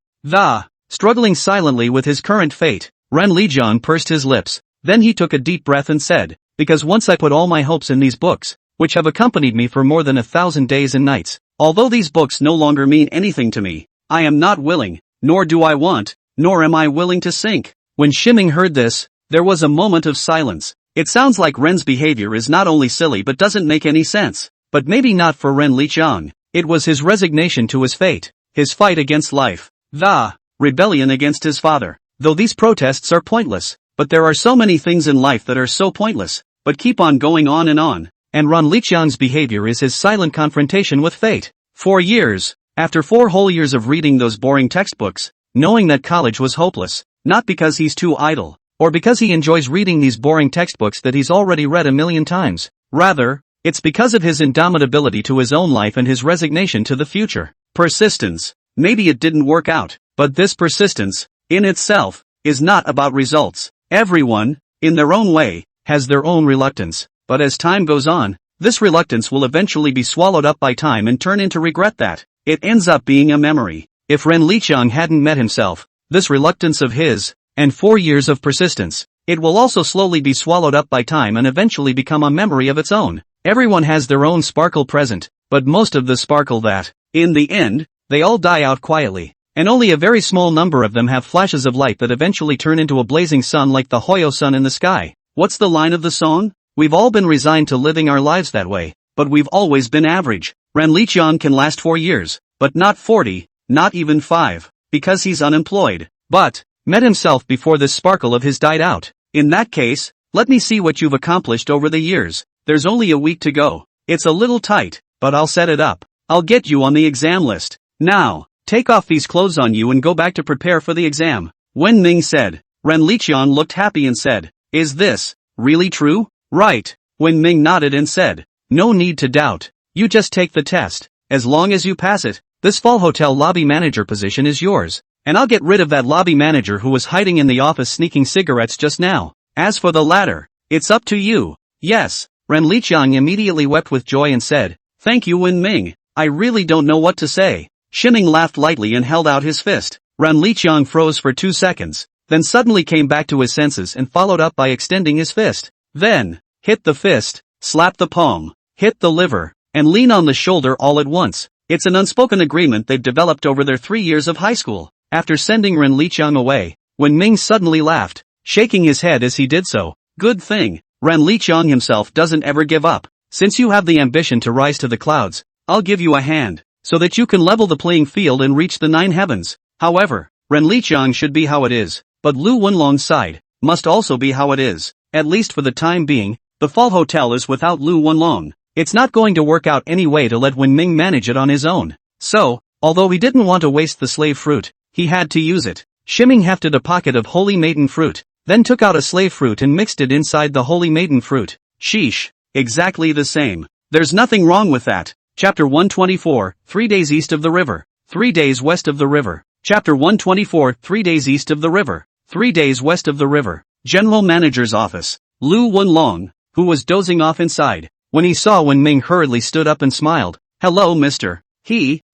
struggling silently with his current fate. Ren Liqiang pursed his lips, then he took a deep breath and said, because once I put all my hopes in these books, which have accompanied me for more than 1,000 days and nights, although these books no longer mean anything to me, I am not willing, nor do I want, nor am I willing to sink. When Shiming heard this, there was a moment of silence. It sounds like Ren's behavior is not only silly but doesn't make any sense. But maybe not for Ren Liqiang. It was his resignation to his fate, his fight against life, the rebellion against his father. Though these protests are pointless, but there are so many things in life that are so pointless, but keep on going on. And Ren Liqiang's behavior is his silent confrontation with fate. 4 years. After 4 whole years of reading those boring textbooks, knowing that college was hopeless, not because he's too idle, or because he enjoys reading these boring textbooks that he's already read a million times. Rather, it's because of his indomitability to his own life and his resignation to the future. Persistence. Maybe it didn't work out, but this persistence, in itself, is not about results. Everyone, in their own way, has their own reluctance, but as time goes on, this reluctance will eventually be swallowed up by time and turn into regret that it ends up being a memory. If Ren Liqiang hadn't met himself, this reluctance of his, and 4 years of persistence, it will also slowly be swallowed up by time and eventually become a memory of its own. Everyone has their own sparkle present, but most of the sparkle that, in the end, they all die out quietly, and only a very small number of them have flashes of light that eventually turn into a blazing sun like the Hoyo sun in the sky. What's the line of the song? We've all been resigned to living our lives that way, but we've always been average. Ren Liqiang can last 4 years, but not 40, not even 5, because he's unemployed, but met himself before this sparkle of his died out. In that case, let me see what you've accomplished over the years. There's only a week to go. It's a little tight, but I'll set it up. I'll get you on the exam list. Now, take off these clothes on you and go back to prepare for the exam. Wen Ming said. Ren Liqiang looked happy and said, is this really true? Right. Wen Ming nodded and said, no need to doubt. You just take the test. As long as you pass it, this fall hotel lobby manager position is yours. And I'll get rid of that lobby manager who was hiding in the office sneaking cigarettes just now. As for the latter, it's up to you. Yes. Ren Liqiang immediately wept with joy and said, thank you Wen Ming, I really don't know what to say. Shiming laughed lightly and held out his fist. Ren Liqiang froze for 2 seconds, then suddenly came back to his senses and followed up by extending his fist. Then, hit the fist, slap the palm, hit the liver, and lean on the shoulder all at once. It's an unspoken agreement they've developed over their 3 years of high school. After sending Ren Liqiang away, Wen Ming suddenly laughed, shaking his head as he did so. Good thing. Ren Liqiang himself doesn't ever give up. Since you have the ambition to rise to the clouds, I'll give you a hand, so that you can level the playing field and reach the 9 heavens. However, Ren Liqiang should be how it is, but Lu Wenlong's side must also be how it is. At least for the time being, the Fall Hotel is without Lu Wenlong. It's not going to work out anyway to let Wen Ming manage it on his own. So, although he didn't want to waste the slave fruit, he had to use it. Shiming hefted a pocket of holy maiden fruit, then took out a slave fruit and mixed it inside the holy maiden fruit. Sheesh. Exactly the same. There's nothing wrong with that. Chapter 124, 3 days east of the river. 3 days west of the river. Chapter 124, 3 days east of the river, 3 days west of the river. General Manager's office. Lu Wenlong, who was dozing off inside, when he saw Wen Ming hurriedly stood up and smiled. Hello, mister.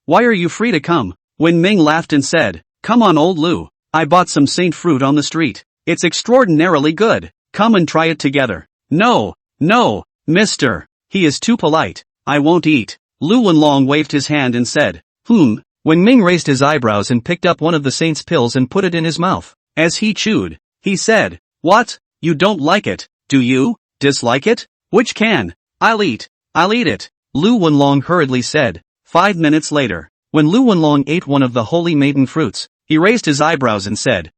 Why are you free to come? Wen Ming laughed and said, come on old Lu, I bought some saint fruit on the street. It's extraordinarily good. Come and try it together. No, mister. He is too polite. I won't eat. Lu Wenlong waved his hand and said, Wen Ming raised his eyebrows and picked up one of the saint's pills and put it in his mouth. As he chewed, he said, what? You don't like it, do you? Dislike it? Which can? I'll eat it. Lu Wenlong hurriedly said. 5 minutes later, when Lu Wenlong ate one of the holy maiden fruits, he raised his eyebrows and said,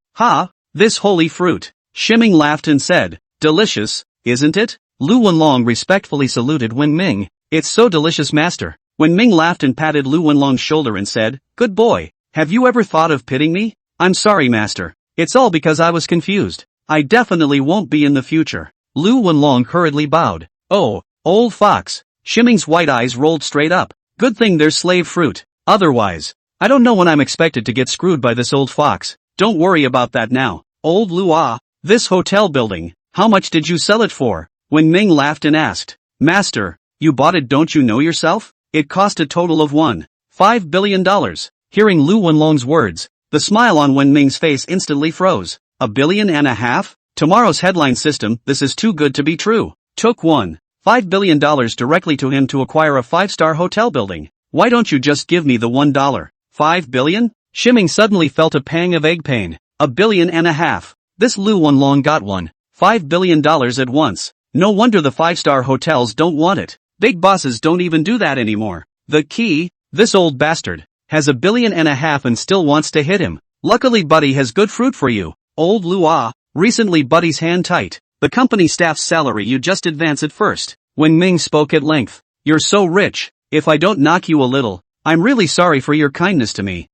this holy fruit. Shiming laughed and said, delicious, isn't it? Lu Wenlong respectfully saluted Wen Ming. It's so delicious, master. Wen Ming laughed and patted Lu Wenlong's shoulder and said, good boy. Have you ever thought of pitying me? I'm sorry, master. It's all because I was confused. I definitely won't be in the future. Lu Wenlong hurriedly bowed. Oh, old fox. Shiming's white eyes rolled straight up. Good thing there's slave fruit. Otherwise, I don't know when I'm expected to get screwed by this old fox. Don't worry about that now. Old Lu, this hotel building, how much did you sell it for? Wen Ming laughed and asked. Master, you bought it, don't you know yourself? It cost a total of $1.5 billion. Hearing Lu Wenlong's words, the smile on Wen Ming's face instantly froze. $1.5 billion? Tomorrow's headline system, this is too good to be true. Took $1.5 billion directly to him to acquire a 5-star hotel building. Why don't you just give me the $1.5 billion? Shiming suddenly felt a pang of egg pain. $1.5 billion. This Lu Wenlong got $1.5 billion at once. No wonder the 5-star hotels don't want it. Big bosses don't even do that anymore. This old bastard, has $1.5 billion and still wants to hit him. Luckily Buddy has good fruit for you. Old Lu, recently Buddy's hand tight. The company staff's salary you just advance at first. Wen Ming spoke at length. You're so rich, if I don't knock you a little, I'm really sorry for your kindness to me.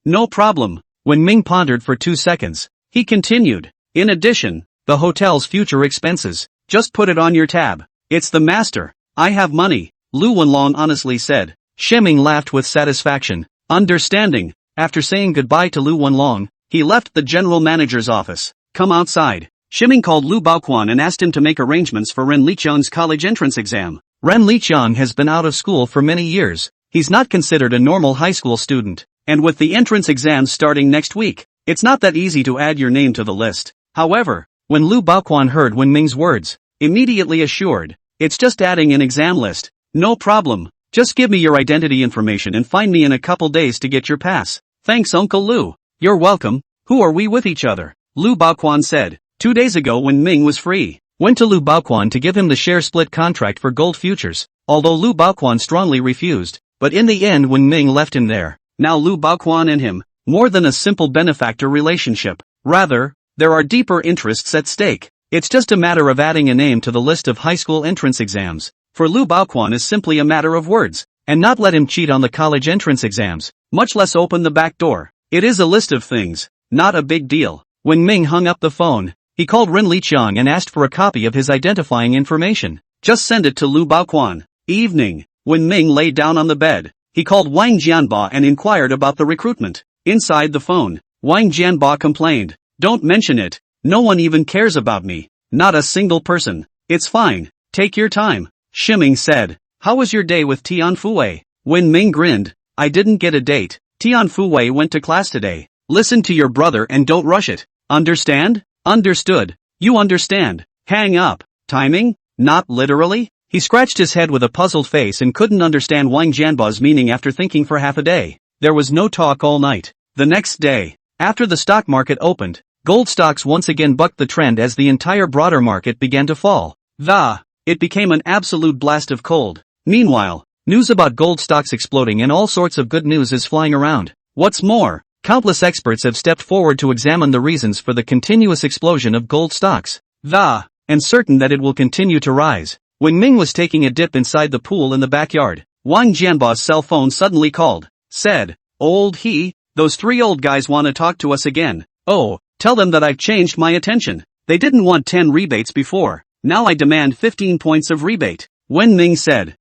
No problem. Wen Ming pondered for 2 seconds. He continued. In addition, the hotel's future expenses, just put it on your tab. It's the master. I have money, Lu Wenlong honestly said. Shiming laughed with satisfaction. Understanding. After saying goodbye to Lu Wenlong, he left the general manager's office. Come outside. Shiming called Lu Baoquan and asked him to make arrangements for Ren Liqiang's college entrance exam. Ren Liqiang has been out of school for many years. He's not considered a normal high school student. And with the entrance exams starting next week, it's not that easy to add your name to the list. However, when Lu Baoquan heard Wen Ming's words, immediately assured, it's just adding an exam list. No problem. Just give me your identity information and find me in a couple days to get your pass. Thanks Uncle Lu. You're welcome. Who are we with each other? Lu Baoquan said. 2 days ago when Ming was free, went to Lu Baoquan to give him the share split contract for gold futures, although Lu Baoquan strongly refused, but in the end when Ming left him there. Now Lu Baoquan and him, more than a simple benefactor relationship. Rather, there are deeper interests at stake. It's just a matter of adding a name to the list of high school entrance exams. For Lu Baoquan is simply a matter of words, and not let him cheat on the college entrance exams, much less open the back door. It is a list of things, not a big deal. When Ming hung up the phone, he called Ren Liqiang and asked for a copy of his identifying information. Just send it to Lu Baoquan. Evening. When Ming lay down on the bed, he called Wang Jianba and inquired about the recruitment. Inside the phone, Wang Jianba complained. Don't mention it. No one even cares about me. Not a single person. It's fine. Take your time. Shiming said. How was your day with Tian Fuwei? When Ming grinned. I didn't get a date. Tian Fuwei went to class today. Listen to your brother and don't rush it. Understand? Understood. You understand. Hang up. Timing? Not literally? He scratched his head with a puzzled face and couldn't understand Wang Jianba's meaning after thinking for half a day. There was no talk all night. The next day, after the stock market opened, gold stocks once again bucked the trend as the entire broader market began to fall. It became an absolute blast of cold. Meanwhile, news about gold stocks exploding and all sorts of good news is flying around. What's more, countless experts have stepped forward to examine the reasons for the continuous explosion of gold stocks. And certain that it will continue to rise. When Ming was taking a dip inside the pool in the backyard, Wang Jianba's cell phone suddenly called. Said, those 3 old guys want to talk to us again. Oh, tell them that I've changed my attention. They didn't want 10 rebates before. Now I demand 15 points of rebate. Wen Ming said.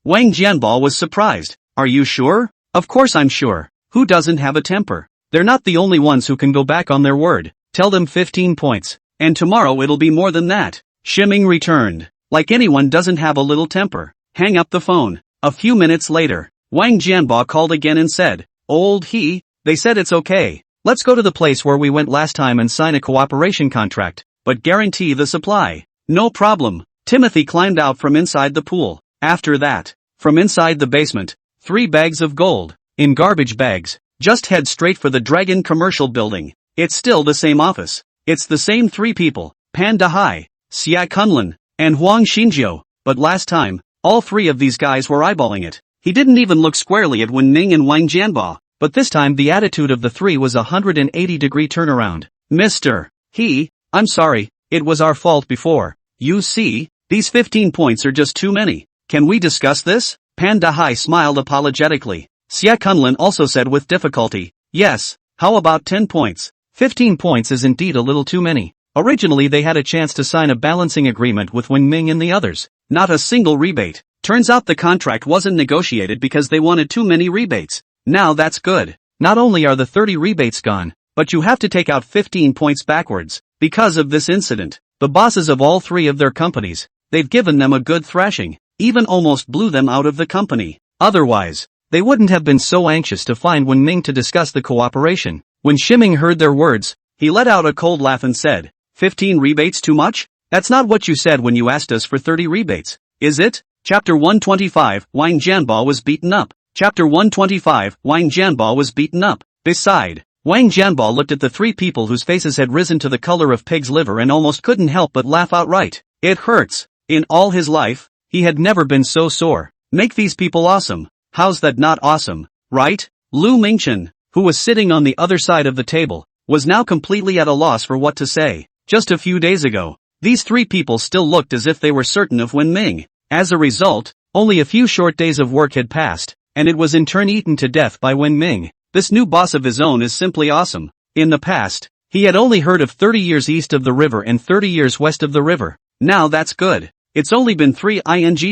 Wang Jianba was surprised. Are you sure? Of course I'm sure. Who doesn't have a temper? They're not the only ones who can go back on their word. Tell them 15 points. And tomorrow it'll be more than that. Shimming returned. Like anyone doesn't have a little temper. Hang up the phone. A few minutes later, Wang Jianbo called again and said, Old he, they said it's okay. Let's go to the place where we went last time and sign a cooperation contract, but guarantee the supply. No problem. Timothy climbed out from inside the pool. After that, from inside the basement, 3 bags of gold, in garbage bags, just head straight for the Dragon Commercial Building. It's still the same office. It's the same 3 people, Pan Dahai, Xia Kunlun, and Huang Xinjiu, but last time, all 3 of these guys were eyeballing it. He didn't even look squarely at Wen Ning and Wang Jianbo, but this time the attitude of the 3 was a 180-degree turnaround. Mr. He, I'm sorry, it was our fault before. You see, these 15 points are just too many. Can we discuss this? Pan Dahai smiled apologetically. Xia Kunlun also said with difficulty, yes, how about 10 points? 15 points is indeed a little too many. Originally they had a chance to sign a balancing agreement with Wen Ming and the others. Not a single rebate. Turns out the contract wasn't negotiated because they wanted too many rebates. Now that's good. Not only are the 30 rebates gone, but you have to take out 15 points backwards. Because of this incident, the bosses of all 3 of their companies, they've given them a good thrashing, even almost blew them out of the company. Otherwise, they wouldn't have been so anxious to find Wen Ming to discuss the cooperation. When Shimming heard their words, he let out a cold laugh and said, 15 rebates too much? That's not what you said when you asked us for 30 rebates, is it? Chapter 125, Wang Jianbo was beaten up. Chapter 125, Wang Jianbo was beaten up. Beside, Wang Jianbo looked at the 3 people whose faces had risen to the color of pig's liver and almost couldn't help but laugh outright. It hurts. In all his life, he had never been so sore. Make these people awesome. How's that not awesome, right? Lu Mingchen, who was sitting on the other side of the table, was now completely at a loss for what to say. Just a few days ago, these 3 people still looked as if they were certain of Wen Ming. As a result, only a few short days of work had passed, and it was in turn eaten to death by Wen Ming. This new boss of his own is simply awesome. In the past, he had only heard of 30 years east of the river and 30 years west of the river. Now that's good. It's only been 3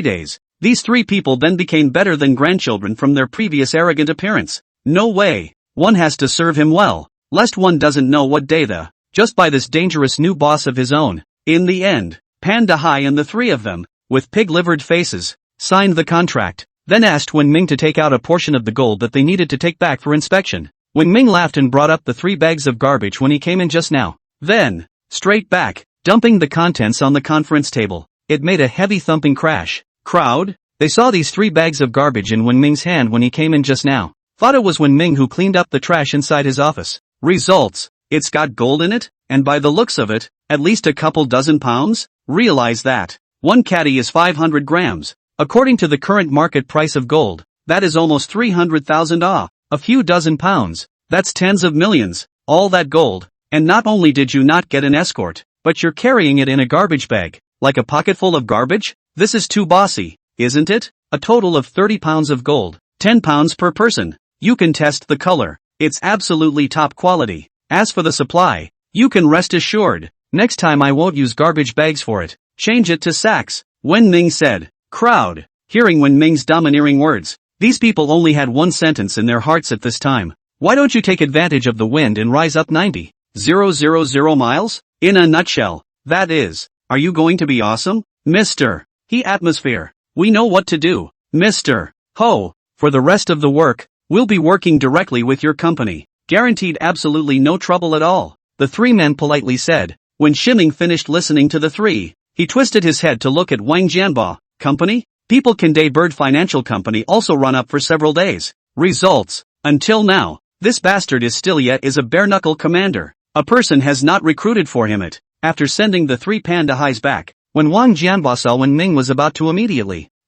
days. These 3 people then became better than grandchildren from their previous arrogant appearance. No way. One has to serve him well, lest one doesn't know what day just by this dangerous new boss of his own. In the end, Pan Dahai and the 3 of them, with pig-livered faces, signed the contract, then asked Wen Ming to take out a portion of the gold that they needed to take back for inspection. Wen Ming laughed and brought up the 3 bags of garbage when he came in just now. Then, straight back, dumping the contents on the conference table. It made a heavy thumping crash. Crowd? They saw these 3 bags of garbage in Wen Ming's hand when he came in just now. Thought it was Wen Ming who cleaned up the trash inside his office. Results. It's got gold in it, and by the looks of it, at least a couple dozen pounds? Realize that. 1 caddy is 500 grams. According to the current market price of gold, that is almost 300,000 A few dozen pounds. That's tens of millions. All that gold. And not only did you not get an escort, but you're carrying it in a garbage bag. Like a pocketful of garbage? This is too bossy, isn't it? A total of 30 pounds of gold. 10 pounds per person. You can test the color. It's absolutely top quality. As for the supply, you can rest assured. Next time I won't use garbage bags for it. Change it to sacks. Wen Ming said. Crowd. Hearing Wen Ming's domineering words, these people only had one sentence in their hearts at this time. Why don't you take advantage of the wind and rise up 90,000 miles? In a nutshell, that is, are you going to be awesome? Mr. He atmosphere. We know what to do. Mr. Ho. For the rest of the work, we'll be working directly with your company. Guaranteed absolutely no trouble at all. The 3 men politely said. When Shimming finished listening to the 3, he twisted his head to look at Wang Jianbo. Company? People can Day Bird Financial Company also run up for several days. Results. Until now, this bastard is still yet is a bare-knuckle commander. A person has not recruited for him it. After sending the 3 Panda Highs back, when Wang Jianbo saw Wen Ming was about to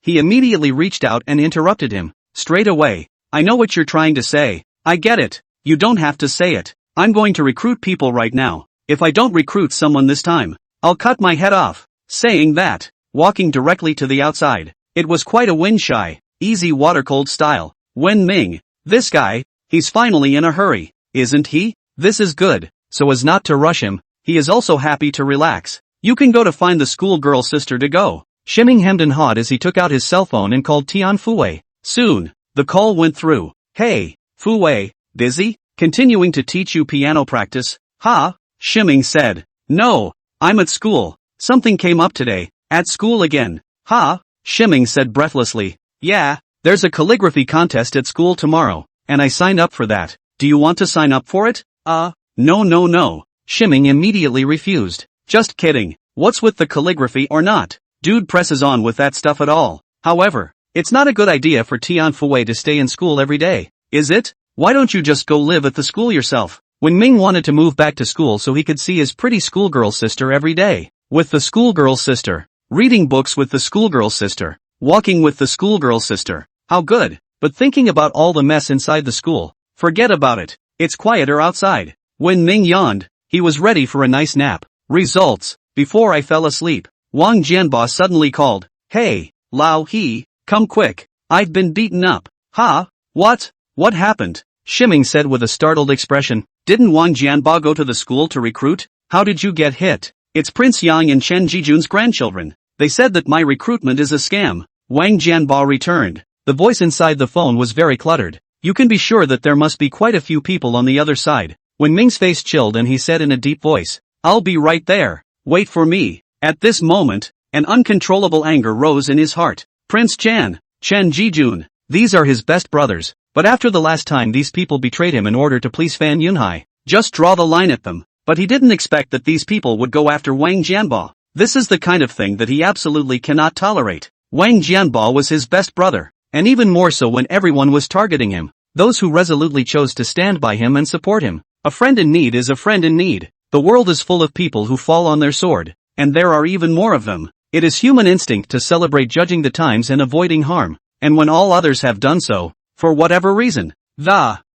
he immediately reached out and interrupted him. Straight away. I know what you're trying to say. I get it. You don't have to say it. I'm going to recruit people right now. If I don't recruit someone this time, I'll cut my head off. Saying that, walking directly to the outside, it was quite a wind-shy, easy water-cold style. Wen Ming, this guy, he's finally in a hurry, isn't he? This is good, so as not to rush him, he is also happy to relax. You can go to find the schoolgirl sister to go. Shimming hemmed and hawed as he took out his cell phone and called Tian Fuwei. Soon, the call went through. Hey, Fuwei, Busy? Continuing to teach you piano practice? Ha? Shiming said. No. I'm at school. Something came up today. At school again. Ha? Shiming said breathlessly. Yeah, there's a calligraphy contest at school tomorrow, and I signed up for that. Do you want to sign up for it? No. Shiming immediately refused. Just kidding. What's with the calligraphy or not? Dude presses on with that stuff at all. However, it's not a good idea for Tianfei to stay in school every day, is it? Why don't you just go live at the school yourself? When Ming wanted to move back to school so he could see his pretty schoolgirl sister every day. With the schoolgirl sister. Reading books with the schoolgirl sister. Walking with the schoolgirl sister. How good. But thinking about all the mess inside the school. Forget about it. It's quieter outside. When Ming yawned, he was ready for a nice nap. Results. Before I fell asleep, Wang Jianba suddenly called. Hey, Lao He, come quick. I've been beaten up. Ha? What? What happened? Shiming said with a startled expression. Didn't Wang Jianba go to the school to recruit? How did you get hit? It's Prince Yang and Chen Jijun's grandchildren. They said that my recruitment is a scam. Wang Jianba returned. The voice inside the phone was very cluttered. You can be sure that there must be quite a few people on the other side. When Ming's face chilled and he said in a deep voice, I'll be right there. Wait for me. At this moment, an uncontrollable anger rose in his heart. Prince Chen Jijun. These are his best brothers. But after the last time these people betrayed him in order to please Fan Yunhai, just draw the line at them. But he didn't expect that these people would go after Wang Jianba. This is the kind of thing that he absolutely cannot tolerate. Wang Jianba was his best brother, and even more so when everyone was targeting him. Those who resolutely chose to stand by him and support him. A friend in need is a friend in need. The world is full of people who fall on their sword, and there are even more of them. It is human instinct to celebrate judging the times and avoiding harm, and when all others have done so, for whatever reason,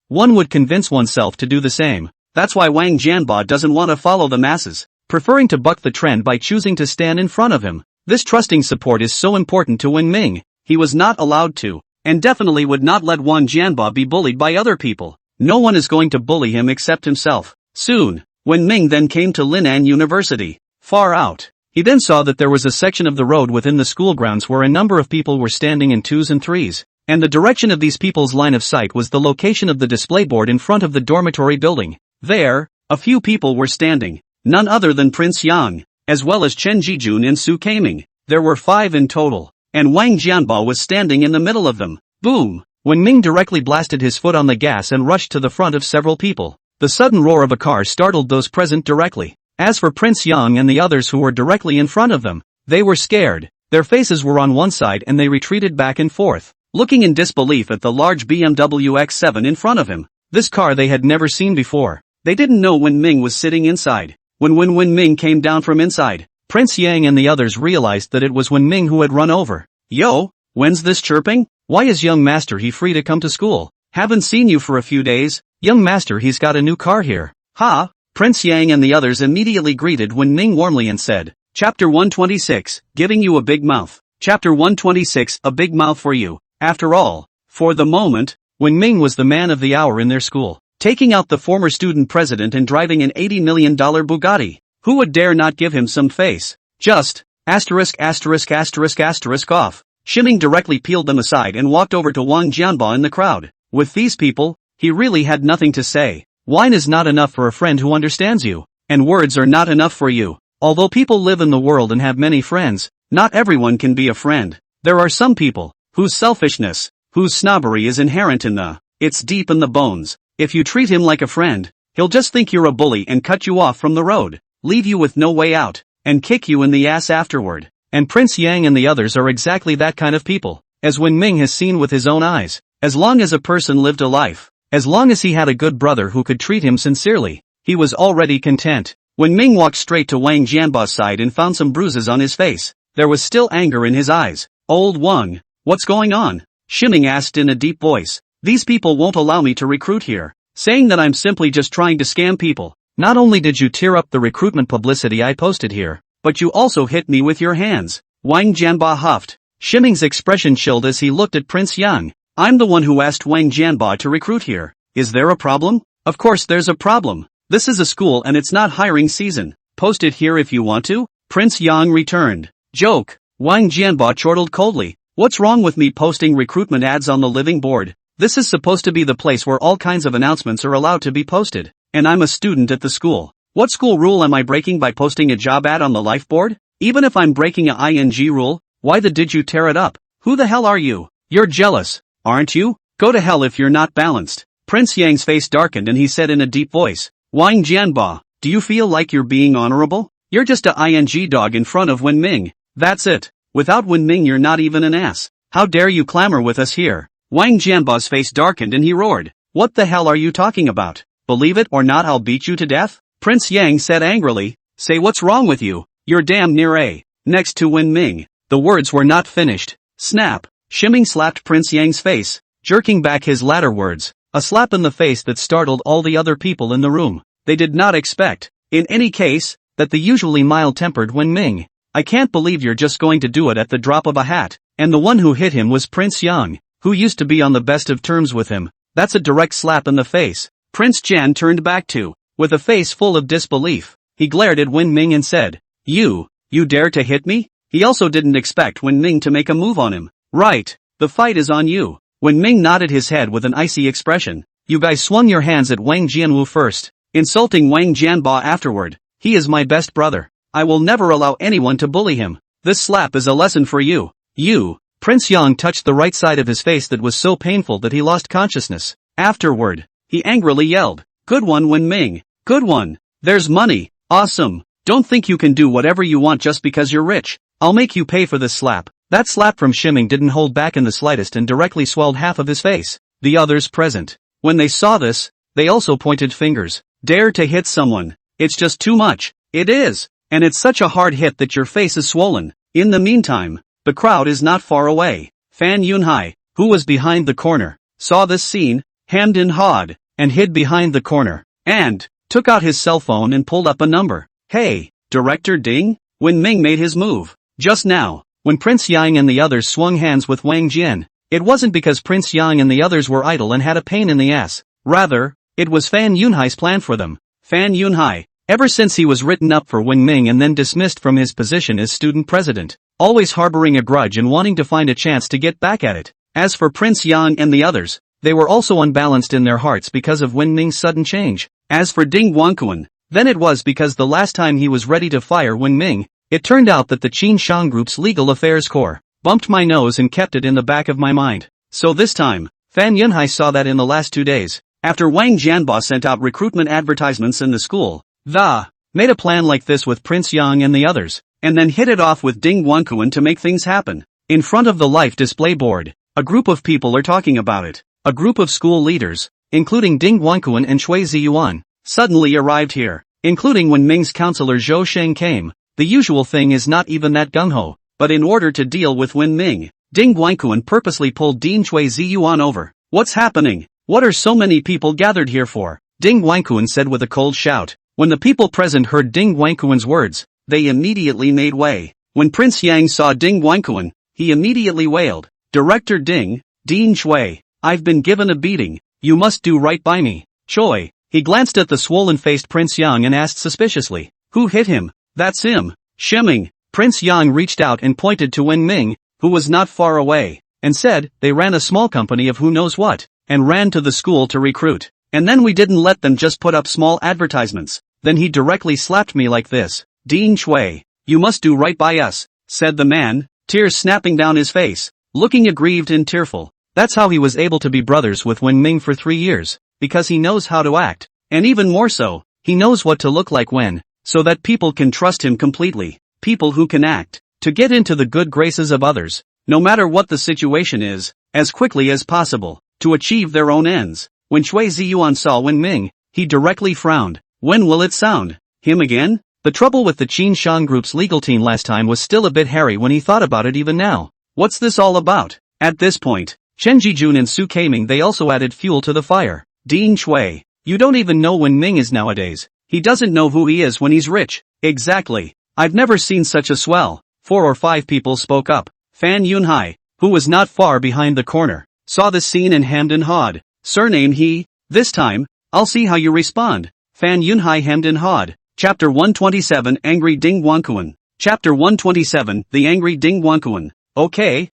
one would convince oneself to do the same. That's why Wang Jianba doesn't want to follow the masses, preferring to buck the trend by choosing to stand in front of him. This trusting support is so important to Wen Ming. He was not allowed to, and definitely would not let Wang Jianba be bullied by other people. No one is going to bully him except himself. Soon, Wen Ming then came to Linan University. Far out. He then saw that there was a section of the road within the school grounds where a number of people were standing in twos and threes. And the direction of these people's line of sight was the location of the display board in front of the dormitory building. There, a few people were standing, none other than Prince Yang, as well as Chen Jijun and Su Kaming. There were 5 in total, and Wang Jianba was standing in the middle of them. Boom! When Ming directly blasted his foot on the gas and rushed to the front of several people, the sudden roar of a car startled those present directly. As for Prince Yang and the others who were directly in front of them, they were scared. Their faces were on one side and they retreated back and forth, looking in disbelief at the large BMW X7 in front of him. This car they had never seen before. They didn't know Wen Ming was sitting inside. When Wen Ming came down from inside, Prince Yang and the others realized that it was Wen Ming who had run over. Yo, when's this chirping? Why is young master he free to come to school? Haven't seen you for a few days. Young master he's got a new car here. Ha! Prince Yang and the others immediately greeted Wen Ming warmly and said, Chapter 126, giving you a big mouth. Chapter 126, a big mouth for you. After all, for the moment, Wen Ming was the man of the hour in their school, taking out the former student president and driving an $80 million Bugatti. Who would dare not give him some face? Just, off. Shiming directly peeled them aside and walked over to Wang Jianba in the crowd. With these people, he really had nothing to say. Wine is not enough for a friend who understands you, and words are not enough for you. Although people live in the world and have many friends, not everyone can be a friend. There are some people whose selfishness, whose snobbery is inherent in it's deep in the bones. If you treat him like a friend, he'll just think you're a bully and cut you off from the road, leave you with no way out, and kick you in the ass afterward. And Prince Yang and the others are exactly that kind of people, as Wen Ming has seen with his own eyes. As long as a person lived a life, as long as he had a good brother who could treat him sincerely, he was already content. Wen Ming walked straight to Wang Jianba's side and found some bruises on his face. There was still anger in his eyes. Old Wang, what's going on? Shiming asked in a deep voice. These people won't allow me to recruit here, saying that I'm simply just trying to scam people. Not only did you tear up the recruitment publicity I posted here, but you also hit me with your hands. Wang Jianba huffed. Shiming's expression chilled as he looked at Prince Yang. I'm the one who asked Wang Jianba to recruit here. Is there a problem? Of course there's a problem. This is a school and it's not hiring season. Post it here if you want to. Prince Yang returned. Joke. Wang Jianba chortled coldly. What's wrong with me posting recruitment ads on the living board? This is supposed to be the place where all kinds of announcements are allowed to be posted. And I'm a student at the school. What school rule am I breaking by posting a job ad on the life board? Even if I'm breaking a ING rule, why did you tear it up? Who the hell are you? You're jealous, aren't you? Go to hell if you're not balanced. Prince Yang's face darkened and he said in a deep voice, Wang Jianba, do you feel like you're being honorable? You're just a ING dog in front of Wen Ming. That's it. Without Wen Ming you're not even an ass. How dare you clamor with us here? Wang Jianba's face darkened and he roared. What the hell are you talking about? Believe it or not, I'll beat you to death? Prince Yang said angrily. Say what's wrong with you? You're damn near A. Next to Wen Ming. The words were not finished. Snap. Shiming slapped Prince Yang's face, jerking back his latter words. A slap in the face that startled all the other people in the room. They did not expect, in any case, that the usually mild-tempered Wen Ming. I can't believe you're just going to do it at the drop of a hat. And the one who hit him was Prince Yang, who used to be on the best of terms with him. That's a direct slap in the face. Prince Jan turned back too, with a face full of disbelief. He glared at Wen Ming and said, You dare to hit me? He also didn't expect Wen Ming to make a move on him. Right, the fight is on you. Wen Ming nodded his head with an icy expression. You guys swung your hands at Wang Jianwu first, insulting Wang Jianba afterward. He is my best brother. I will never allow anyone to bully him. This slap is a lesson for you. Prince Yang touched the right side of his face that was so painful that he lost consciousness. Afterward, he angrily yelled, Good one Wen Ming, good one. There's money, awesome. Don't think you can do whatever you want just because you're rich. I'll make you pay for this slap. That slap from Shiming didn't hold back in the slightest and directly swelled half of his face. The others present, when they saw this, they also pointed fingers. Dare to hit someone. It's just too much. It is. And it's such a hard hit that your face is swollen. In the meantime, the crowd is not far away. Fan Yunhai, who was behind the corner, saw this scene, hemmed and hawed, and hid behind the corner, and took out his cell phone and pulled up a number. Hey, Director Ding? Wen Ming made his move. Just now, when Prince Yang and the others swung hands with Wang Jian, it wasn't because Prince Yang and the others were idle and had a pain in the ass. Rather, it was Fan Yunhai's plan for them. Fan Yunhai, ever since he was written up for Wen Ming and then dismissed from his position as student president, always harboring a grudge and wanting to find a chance to get back at it. As for Prince Yang and the others, they were also unbalanced in their hearts because of Wen Ming's sudden change. As for Ding Guanquan, then it was because the last time he was ready to fire Wen Ming, it turned out that the Qin Shang Group's legal affairs corps bumped my nose and kept it in the back of my mind. So this time, Fan Yunhai saw that in the last 2 days, after Wang Jianba sent out recruitment advertisements in the school, made a plan like this with Prince Yang and the others, and then hit it off with Ding Guanquan to make things happen. In front of the life display board, a group of people are talking about it. A group of school leaders, including Ding Guanquan and Shui Ziyuan, suddenly arrived here, including when Ming's counselor Zhou Sheng came. The usual thing is not even that gung-ho, but in order to deal with Wen Ming, Ding Guanquan purposely pulled Dean Shui Ziyuan over. What's happening? What are so many people gathered here for? Ding Guanquan said with a cold shout. When the people present heard Ding Guanquan's words, they immediately made way. When Prince Yang saw Ding Guanquan, he immediately wailed, Director Ding, Dean Shui, I've been given a beating. You must do right by me. Choi. He glanced at the swollen-faced Prince Yang and asked suspiciously, Who hit him? That's him. Shimming. Prince Yang reached out and pointed to Wen Ming, who was not far away, and said, They ran a small company of who knows what, and ran to the school to recruit. And then we didn't let them just put up small advertisements. Then he directly slapped me like this. Dean Shui, you must do right by us, said the man, tears snapping down his face, looking aggrieved and tearful. That's how he was able to be brothers with Wen Ming for 3 years, because he knows how to act, and even more so, he knows what to look like when, so that people can trust him completely, people who can act, to get into the good graces of others, no matter what the situation is, as quickly as possible, to achieve their own ends. When Shui Ziyuan saw Wen Ming, he directly frowned. When will it sound? Him again? The trouble with the Qin Shang Group's legal team last time was still a bit hairy when he thought about it even now. What's this all about? At this point, Chen Jijun and Su Keiming they also added fuel to the fire. Dean Shui, you don't even know Wen Ming is nowadays. He doesn't know who he is when he's rich. Exactly. I've never seen such a swell. 4 or 5 people spoke up. Fan Yunhai, who was not far behind the corner, saw the scene and hemmed and hawed. Surname he? This time, I'll see how you respond. Fan Yunhai hemmed and hawed. Chapter 127 Angry Ding Guanquan. Chapter 127 The Angry Ding Guanquan. Okay.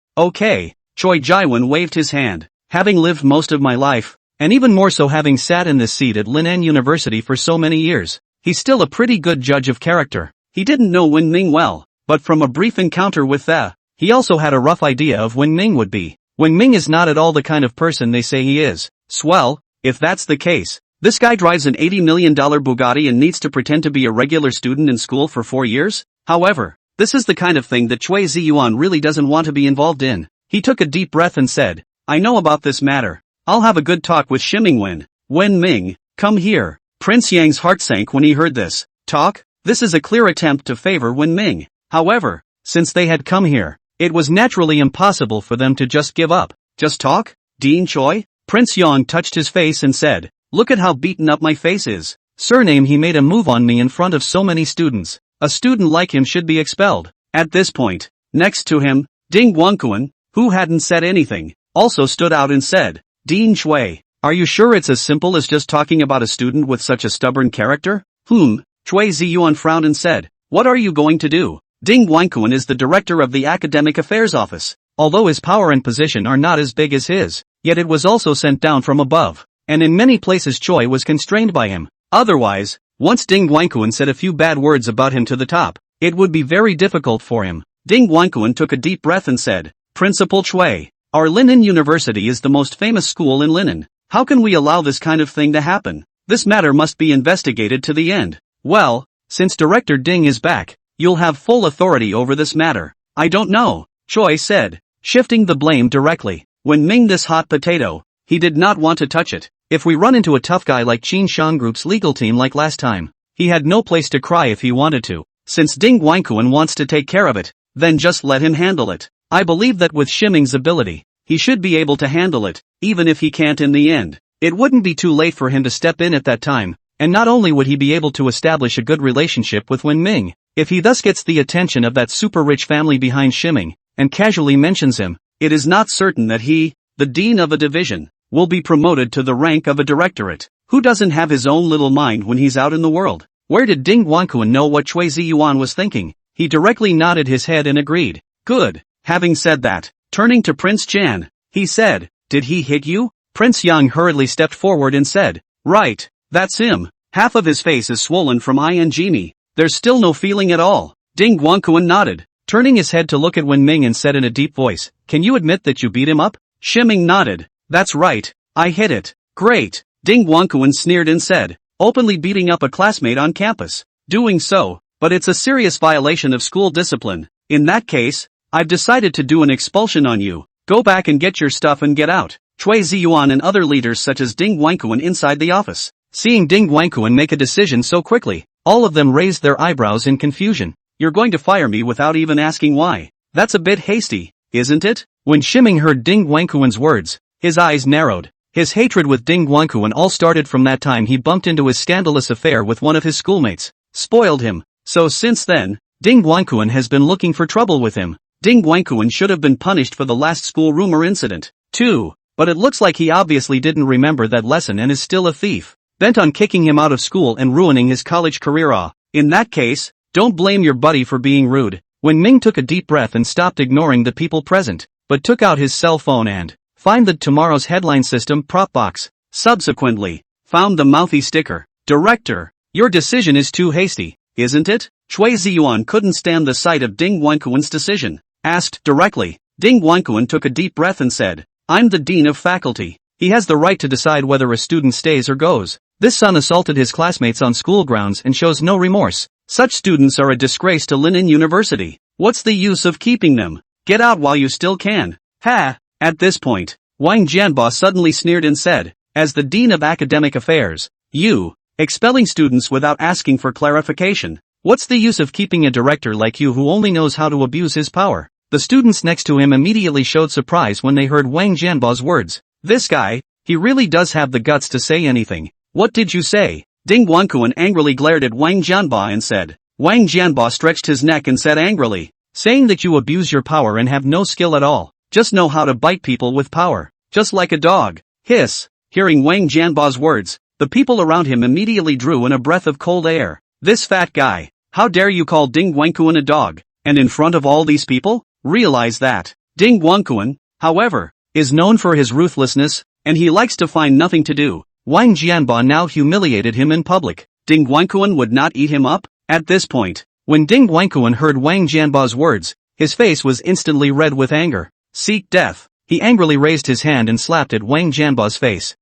Choi Jaiwan waved his hand. having lived most of my life, and even more so having sat in this seat at Linen University for so many years, he's still a pretty good judge of character. He didn't know Wen Ming well, but from a brief encounter with he also had a rough idea of Wen Ming would be. Wen Ming is not at all the kind of person they say he is. Swell, if that's the case. This guy drives an $80 million Bugatti and needs to pretend to be a regular student in school for 4 years? However, this is the kind of thing that Cui Ziyuan really doesn't want to be involved in. He took a deep breath and said, I know about this matter. I'll have a good talk with Shimingwen. Wen Ming, come here. Prince Yang's heart sank when he heard this. Talk? This is a clear attempt to favor Wen Ming. However, since they had come here, it was naturally impossible for them to just give up. Just talk? Dean Choi? Prince Yang touched his face and said, look at how beaten up my face is. Surname, he made a move on me in front of so many students. A student like him should be expelled. At this point, next to him, Ding Guangquan, who hadn't said anything, also stood out and said, Dean Chui, are you sure it's as simple as just talking about a student with such a stubborn character? Chui Ziyuan frowned and said, what are you going to do? Ding Guangquan is the director of the Academic Affairs Office. Although his power and position are not as big as his, yet it was also sent down from above, and in many places Choi was constrained by him. Otherwise, once Ding Guangquan said a few bad words about him to the top, it would be very difficult for him. Ding Guangquan took a deep breath and said, Principal Chui, our Linen University is the most famous school in Linen. How can we allow this kind of thing to happen? This matter must be investigated to the end. Well, since Director Ding is back, you'll have full authority over this matter. I don't know, Choi said, shifting the blame directly. When Ming this hot potato, he did not want to touch it. If we run into a tough guy like Qin Shang Group's legal team like last time, he had no place to cry if he wanted to. Since Ding Guangquan wants to take care of it, then just let him handle it. I believe that with Shiming's ability, he should be able to handle it, even if he can't in the end. It wouldn't be too late for him to step in at that time, and not only would he be able to establish a good relationship with Wen Ming, if he thus gets the attention of that super-rich family behind Shiming, and casually mentions him, it is not certain that he, the dean of a division, will be promoted to the rank of a directorate. Who doesn't have his own little mind when he's out in the world? Where did Ding Guangquan know what Cui Ziyuan was thinking? He directly nodded his head and agreed. Good. Having said that, turning to Prince Chan, he said, did he hit you? Prince Yang hurriedly stepped forward and said, right, that's him. Half of his face is swollen from me. There's still no feeling at all. Ding Guangquan nodded, turning his head to look at Wen Ming and said in a deep voice, can you admit that you beat him up? Shiming nodded, that's right, I hit it. Great. Ding Guangquan sneered and said, openly beating up a classmate on campus. Doing so, but it's a serious violation of school discipline. In that case, I've decided to do an expulsion on you. Go back and get your stuff and get out. Cui Ziyuan and other leaders such as Ding Guangquan inside the office. Seeing Ding Guangquan make a decision so quickly, all of them raised their eyebrows in confusion. You're going to fire me without even asking why. That's a bit hasty, isn't it? When Shiming heard Ding Guangquan's words, his eyes narrowed. His hatred with Ding Guangquan all started from that time he bumped into his scandalous affair with one of his schoolmates. Spoiled him. So since then, Ding Guangquan has been looking for trouble with him. Ding Guangquan should have been punished for the last school rumor incident, too, but it looks like he obviously didn't remember that lesson and is still a thief, bent on kicking him out of school and ruining his college career. In that case, don't blame your buddy for being rude. When Ming took a deep breath and stopped ignoring the people present, but took out his cell phone and find the tomorrow's headline system prop box. Subsequently, found the mouthy sticker. Director, your decision is too hasty, isn't it? Cui Ziyuan couldn't stand the sight of Ding Guangquan's decision. Asked directly, Ding Guangquan took a deep breath and said, I'm the dean of faculty. He has the right to decide whether a student stays or goes. This son assaulted his classmates on school grounds and shows no remorse. Such students are a disgrace to Linen University. What's the use of keeping them? Get out while you still can. Ha! At this point, Wang Jianba suddenly sneered and said, as the dean of academic affairs, you, expelling students without asking for clarification. What's the use of keeping a director like you who only knows how to abuse his power? The students next to him immediately showed surprise when they heard Wang Jianba's words. This guy, he really does have the guts to say anything. What did you say? Ding Guangquan angrily glared at Wang Jianba and said. Wang Jianba stretched his neck and said angrily, saying that you abuse your power and have no skill at all. Just know how to bite people with power. Just like a dog. Hiss. Hearing Wang Jianba's words, the people around him immediately drew in a breath of cold air. This fat guy. How dare you call Ding Guangquan a dog? And in front of all these people? Realize that. Ding Guangquan, however, is known for his ruthlessness, and he likes to find nothing to do. Wang Jianba now humiliated him in public. Ding Guanquan would not eat him up? At this point, when Ding Guanquan heard Wang Jianba's words, his face was instantly red with anger. Seek death. He angrily raised his hand and slapped at Wang Jianba's face.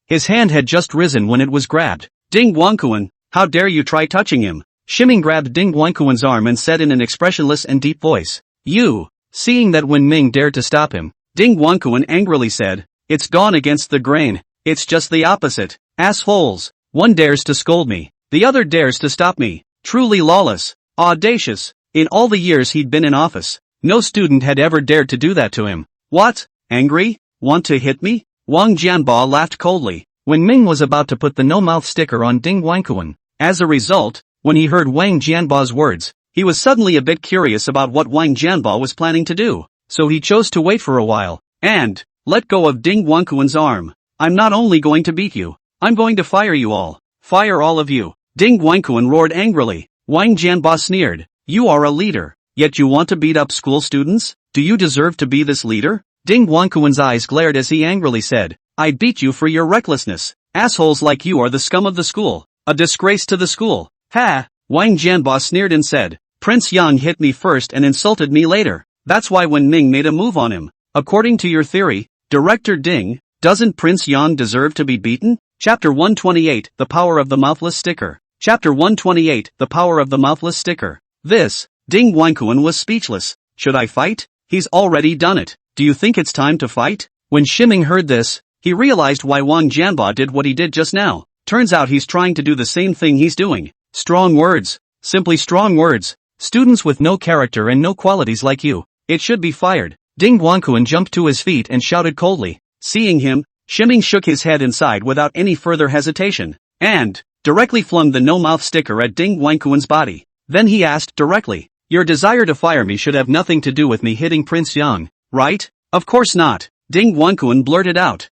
His hand had just risen when it was grabbed. Ding Guanquan, how dare you try touching him? Shiming grabbed Ding Guanquan's arm and said in an expressionless and deep voice. You. Seeing that Wen Ming dared to stop him, Ding Guanquan angrily said, it's gone against the grain. It's just the opposite. Assholes. One dares to scold me. The other dares to stop me. Truly lawless. Audacious. In all the years he'd been in office, no student had ever dared to do that to him. What? Angry? Want to hit me? Wang Jianba laughed coldly. Wen Ming was about to put the no-mouth sticker on Ding Guanquan. As a result, when he heard Wang Jianba's words, he was suddenly a bit curious about what Wang Jianba was planning to do, so he chose to wait for a while, and let go of Ding Guanquan's arm. I'm not only going to beat you, I'm going to fire you all. Fire all of you. Ding Guanquan roared angrily. Wang Jianba sneered. You are a leader, yet you want to beat up school students? Do you deserve to be this leader? Ding Guanquan's eyes glared as he angrily said, I beat you for your recklessness. Assholes like you are the scum of the school, a disgrace to the school. Ha! Wang Jianba sneered and said, Prince Yang hit me first and insulted me later. That's why Wen Ming made a move on him. According to your theory, Director Ding, doesn't Prince Yang deserve to be beaten? Chapter 128, The Power of the Mouthless Sticker. Chapter 128, The Power of the Mouthless Sticker. Ding Guanquan was speechless. Should I fight? He's already done it. Do you think it's time to fight? When Shiming heard this, he realized why Wang Jianba did what he did just now. Turns out he's trying to do the same thing he's doing. Strong words. Simply strong words. Students with no character and no qualities like you. It should be fired. Ding Guanquan jumped to his feet and shouted coldly. Seeing him, Shiming shook his head and sighed without any further hesitation, and directly flung the no-mouth sticker at Ding Guanquan's body. Then he asked directly, your desire to fire me should have nothing to do with me hitting Prince Yang, right? Of course not. Ding Guanquan blurted out.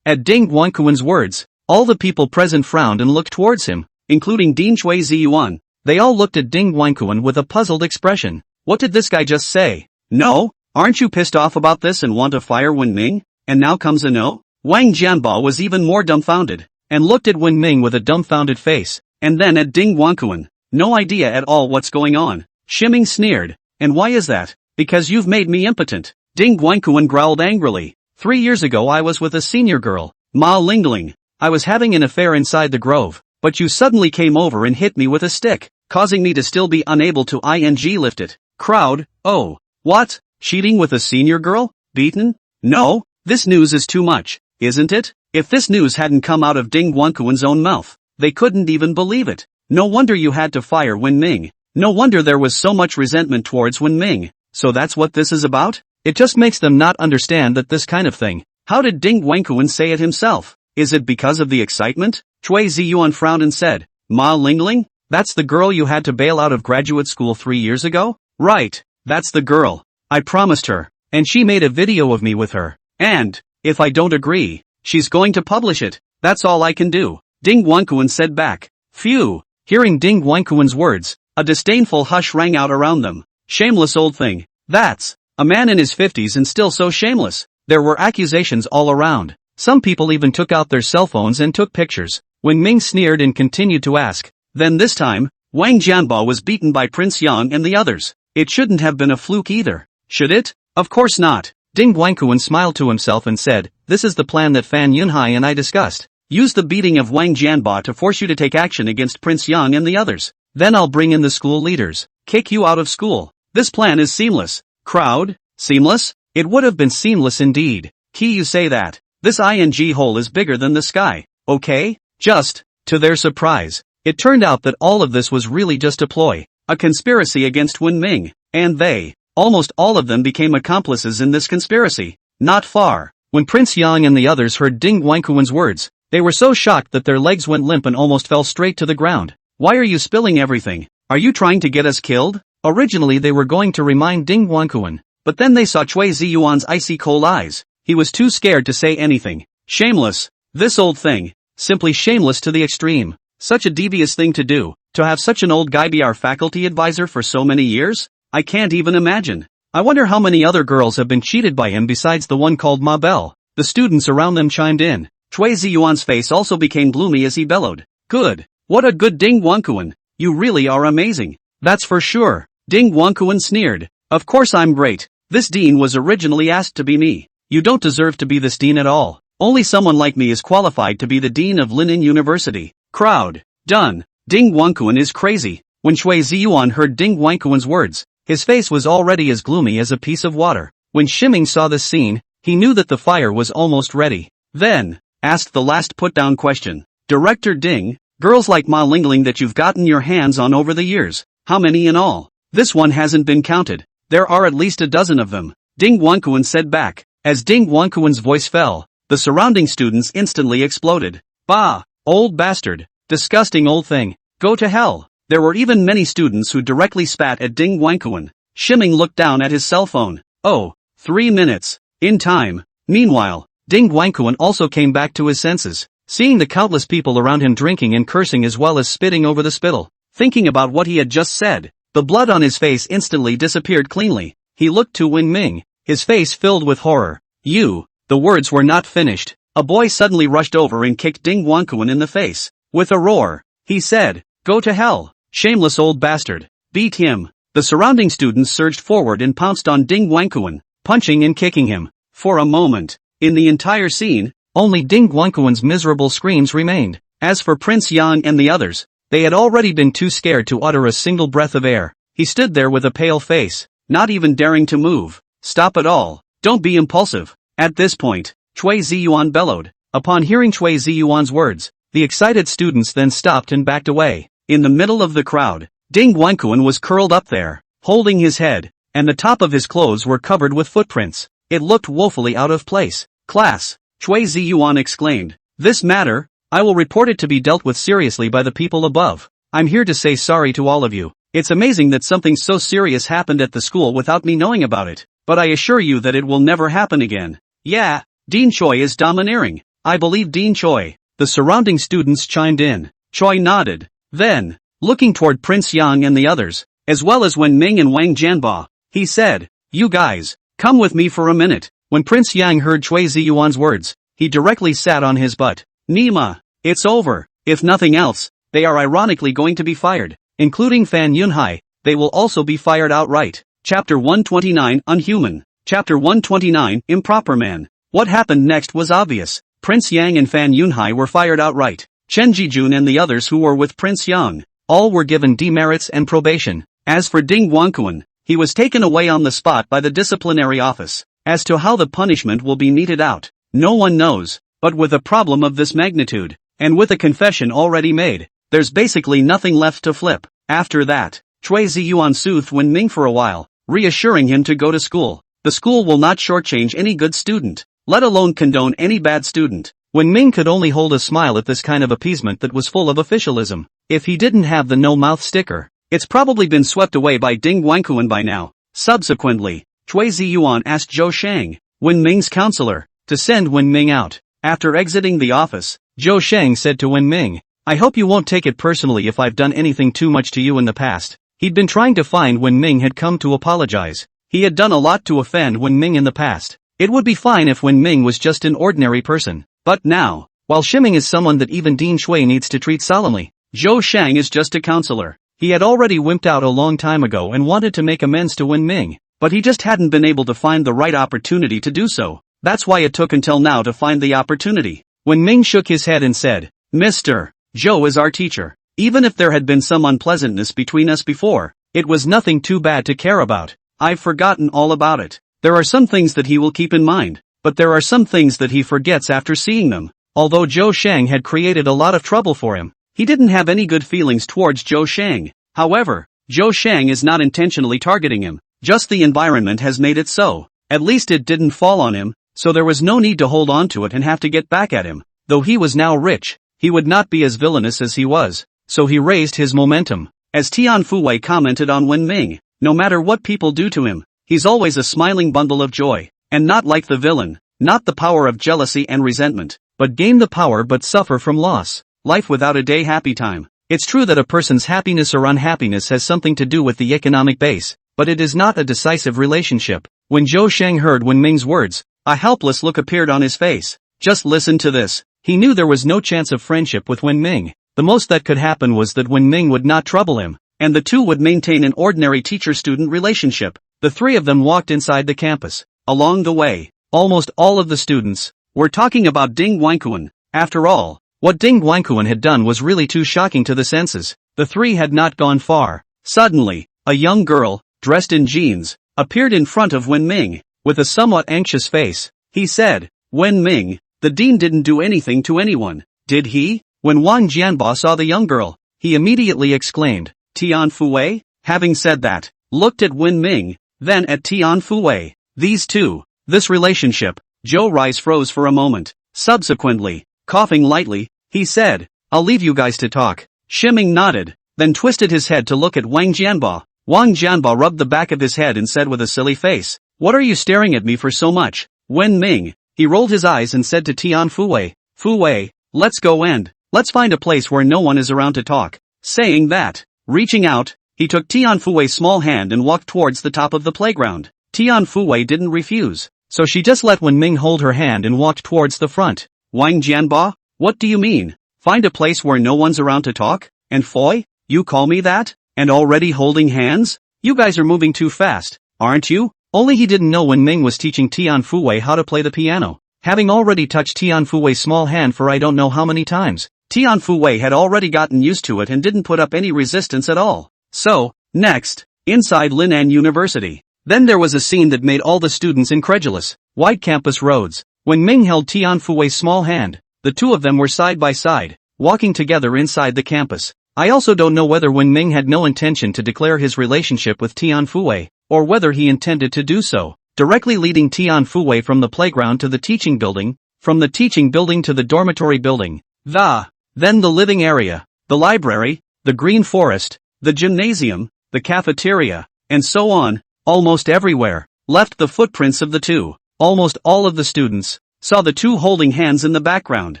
At Ding Guanquan's words, all the people present frowned and looked towards him, including Dean Chui Ziyuan. They all looked at Ding Guanquan with a puzzled expression. What did this guy just say? No? Aren't you pissed off about this and want to fire Wen Ming? And now comes a no? Wang Jianba was even more dumbfounded, and looked at Wen Ming with a dumbfounded face, and then at Ding Guanquan. No idea at all what's going on. Shiming sneered. And why is that? Because you've made me impotent. Ding Guanquan growled angrily. 3 years ago I was with a senior girl, Ma Lingling. I was having an affair inside the grove, but you suddenly came over and hit me with a stick, causing me to still be unable to lift it. Crowd, oh. What? Cheating with a senior girl? Beaten? No, this news is too much, isn't it? If this news hadn't come out of Ding Guanquan's own mouth, they couldn't even believe it. No wonder you had to fire Wen Ming. No wonder there was so much resentment towards Wen Ming. So that's what this is about? It just makes them not understand that this kind of thing. How did Ding Guanquan say it himself? Is it because of the excitement? Chui Ziyuan frowned and said, Ma Lingling? That's the girl you had to bail out of graduate school 3 years ago? Right, that's the girl. I promised her, and she made a video of me with her. And, if I don't agree, she's going to publish it. That's all I can do. Ding Guanquan said back. Phew. Hearing Ding Guanquan's words, a disdainful hush rang out around them. Shameless old thing. That's a man in his 50s and still so shameless. There were accusations all around. Some people even took out their cell phones and took pictures. Wen Ming sneered and continued to ask. Then this time, Wang Jianba was beaten by Prince Yang and the others. It shouldn't have been a fluke either, should it? Of course not. Ding Guanquan smiled to himself and said, this is the plan that Fan Yunhai and I discussed. Use the beating of Wang Jianba to force you to take action against Prince Yang and the others. Then I'll bring in the school leaders. Kick you out of school. This plan is seamless. Crowd? Seamless? It would have been seamless indeed. Key, you say that. This ing hole is bigger than the sky. Okay? Just, to their surprise, it turned out that all of this was really just a ploy. A conspiracy against Wen Ming. And they, almost all of them, became accomplices in this conspiracy. Not far. When Prince Yang and the others heard Ding Guanquan's words, they were so shocked that their legs went limp and almost fell straight to the ground. Why are you spilling everything? Are you trying to get us killed? Originally they were going to remind Ding Guanquan, but then they saw Chui Ziyuan's icy cold eyes. He was too scared to say anything. Shameless. This old thing. Simply shameless to the extreme. Such a devious thing to do, to have such an old guy be our faculty advisor for so many years? I can't even imagine. I wonder how many other girls have been cheated by him besides the one called Ma Belle. The students around them chimed in. Chui Ziyuan's face also became gloomy as he bellowed. Good. What a good Ding Wankuan. You really are amazing. That's for sure. Ding Wankuan sneered. Of course I'm great. This dean was originally asked to be me. You don't deserve to be this dean at all. Only someone like me is qualified to be the dean of Linin University. Crowd. Done. Ding Wankuan is crazy. When Chui Ziyuan heard Ding Wankuan's words, his face was already as gloomy as a piece of water. When Shiming saw this scene, he knew that the fire was almost ready. Then, asked the last put-down question. Director Ding, girls like Ma Lingling that you've gotten your hands on over the years, how many in all? This one hasn't been counted. There are at least a dozen of them. Ding Wankuan said back. As Ding Wankuan's voice fell, the surrounding students instantly exploded. Bah! Old bastard! Disgusting old thing! Go to hell! There were even many students who directly spat at Ding Wankuan. Shiming looked down at his cell phone. Oh, 3 minutes. In time. Meanwhile, Ding Wankuan also came back to his senses, seeing the countless people around him drinking and cursing as well as spitting over the spittle. Thinking about what he had just said, the blood on his face instantly disappeared cleanly. He looked to Wen Ming, his face filled with horror. You. The words were not finished. A boy suddenly rushed over and kicked Ding Wankuan in the face. With a roar, he said, Go to hell, shameless old bastard. Beat him. The surrounding students surged forward and pounced on Ding Wankuan, punching and kicking him. For a moment, in the entire scene, only Ding Wankuan's miserable screams remained. As for Prince Yang and the others, they had already been too scared to utter a single breath of air. He stood there with a pale face, not even daring to move. Stop it all. Don't be impulsive. At this point, Chui Ziyuan bellowed. Upon hearing Chui Ziyuan's words, the excited students then stopped and backed away. In the middle of the crowd, Ding Wankuan was curled up there, holding his head, and the top of his clothes were covered with footprints. It looked woefully out of place. Class, Chui Ziyuan exclaimed. This matter, I will report it to be dealt with seriously by the people above. I'm here to say sorry to all of you. It's amazing that something so serious happened at the school without me knowing about it, but I assure you that it will never happen again. Yeah, Dean Choi is domineering. I believe Dean Choi. The surrounding students chimed in. Choi nodded. Then, looking toward Prince Yang and the others, as well as Wen Ming and Wang Jianba, he said, You guys, come with me for a minute. When Prince Yang heard Chui Ziyuan's words, he directly sat on his butt. Nima, it's over. If nothing else, they are ironically going to be fired, including Fan Yunhai. They will also be fired outright. Chapter 129 Unhuman. Chapter 129 Improper Man. What happened next was obvious. Prince Yang and Fan Yunhai were fired outright. Chen Jijun and the others who were with Prince Yang, all were given demerits and probation. As for Ding Wankuan, he was taken away on the spot by the disciplinary office. As to how the punishment will be meted out, no one knows, but with a problem of this magnitude, and with a confession already made, there's basically nothing left to flip. After that, Chui Ziyuan soothed Wen Ming for a while, reassuring him to go to school. The school will not shortchange any good student, let alone condone any bad student. Wen Ming could only hold a smile at this kind of appeasement that was full of officialism. If he didn't have the no-mouth sticker, it's probably been swept away by Ding Wankuan by now. Subsequently, Chui Ziyuan asked Zhou Sheng, Wen Ming's counselor, to send Wen Ming out. After exiting the office, Zhou Sheng said to Wen Ming, I hope you won't take it personally if I've done anything too much to you in the past. He'd been trying to find Wen Ming had come to apologize. He had done a lot to offend Wen Ming in the past. It would be fine if Wen Ming was just an ordinary person. But now, while Shiming is someone that even Dean Shui needs to treat solemnly, Zhou Sheng is just a counselor. He had already wimped out a long time ago and wanted to make amends to Wen Ming, but he just hadn't been able to find the right opportunity to do so. That's why it took until now to find the opportunity. Wen Ming shook his head and said, Mr. Zhou is our teacher. Even if there had been some unpleasantness between us before, it was nothing too bad to care about. I've forgotten all about it. There are some things that he will keep in mind, but there are some things that he forgets after seeing them. Although Zhou Sheng had created a lot of trouble for him, he didn't have any good feelings towards Zhou Sheng. However, Zhou Sheng is not intentionally targeting him, just the environment has made it so. At least it didn't fall on him, so there was no need to hold on to it and have to get back at him. Though he was now rich, he would not be as villainous as he was, so he raised his momentum. As Tian Fuwei commented on Wen Ming, no matter what people do to him, he's always a smiling bundle of joy, and not like the villain, not the power of jealousy and resentment, but gain the power but suffer from loss. Life without a day happy time. It's true that a person's happiness or unhappiness has something to do with the economic base, but it is not a decisive relationship. When Zhou Sheng heard Wen Ming's words, a helpless look appeared on his face. Just listen to this. He knew there was no chance of friendship with Wen Ming. The most that could happen was that Wen Ming would not trouble him, and the two would maintain an ordinary teacher-student relationship. The three of them walked inside the campus. Along the way, almost all of the students were talking about Ding Guanquan. After all, what Ding Guanquan had done was really too shocking to the senses. The three had not gone far. Suddenly, a young girl, dressed in jeans, appeared in front of Wen Ming. With a somewhat anxious face, he said, "Wen Ming, the dean didn't do anything to anyone, did he?" When Wang Jianba saw the young girl, he immediately exclaimed, "Tian Fuwei?" Having said that, looked at Wen Ming, then at Tian Fuwei. These two, this relationship. Zhou Rice froze for a moment. Subsequently, coughing lightly, he said, "I'll leave you guys to talk." Shiming nodded, then twisted his head to look at Wang Jianba. Wang Jianba rubbed the back of his head and said with a silly face, "What are you staring at me for so much, Wen Ming?" He rolled his eyes and said to Tian Fuwei, "Fuwei, let's go and let's find a place where no one is around to talk." Saying that, reaching out, he took Tian Fuwei's small hand and walked towards the top of the playground. Tian Fuwei didn't refuse, so she just let Wen Ming hold her hand and walked towards the front. "Wang Jianba, what do you mean? Find a place where no one's around to talk? And Foy, you call me that? And already holding hands? You guys are moving too fast, aren't you?" Only he didn't know Wen Ming was teaching Tian Fuwei how to play the piano. Having already touched Tian Fuwei's small hand for I don't know how many times, Tian Fuwei had already gotten used to it and didn't put up any resistance at all. So, next, inside Lin'an University. Then there was a scene that made all the students incredulous. Wide campus roads. When Ming held Tian Fuwei's small hand, the two of them were side by side, walking together inside the campus. I also don't know whether Wen Ming had no intention to declare his relationship with Tian Fuwei, or whether he intended to do so, directly leading Tian Fuwei from the playground to the teaching building, from the teaching building to the dormitory building, then the living area, the library, the green forest, the gymnasium, the cafeteria, and so on, almost everywhere, left the footprints of the two. Almost all of the students saw the two holding hands in the background,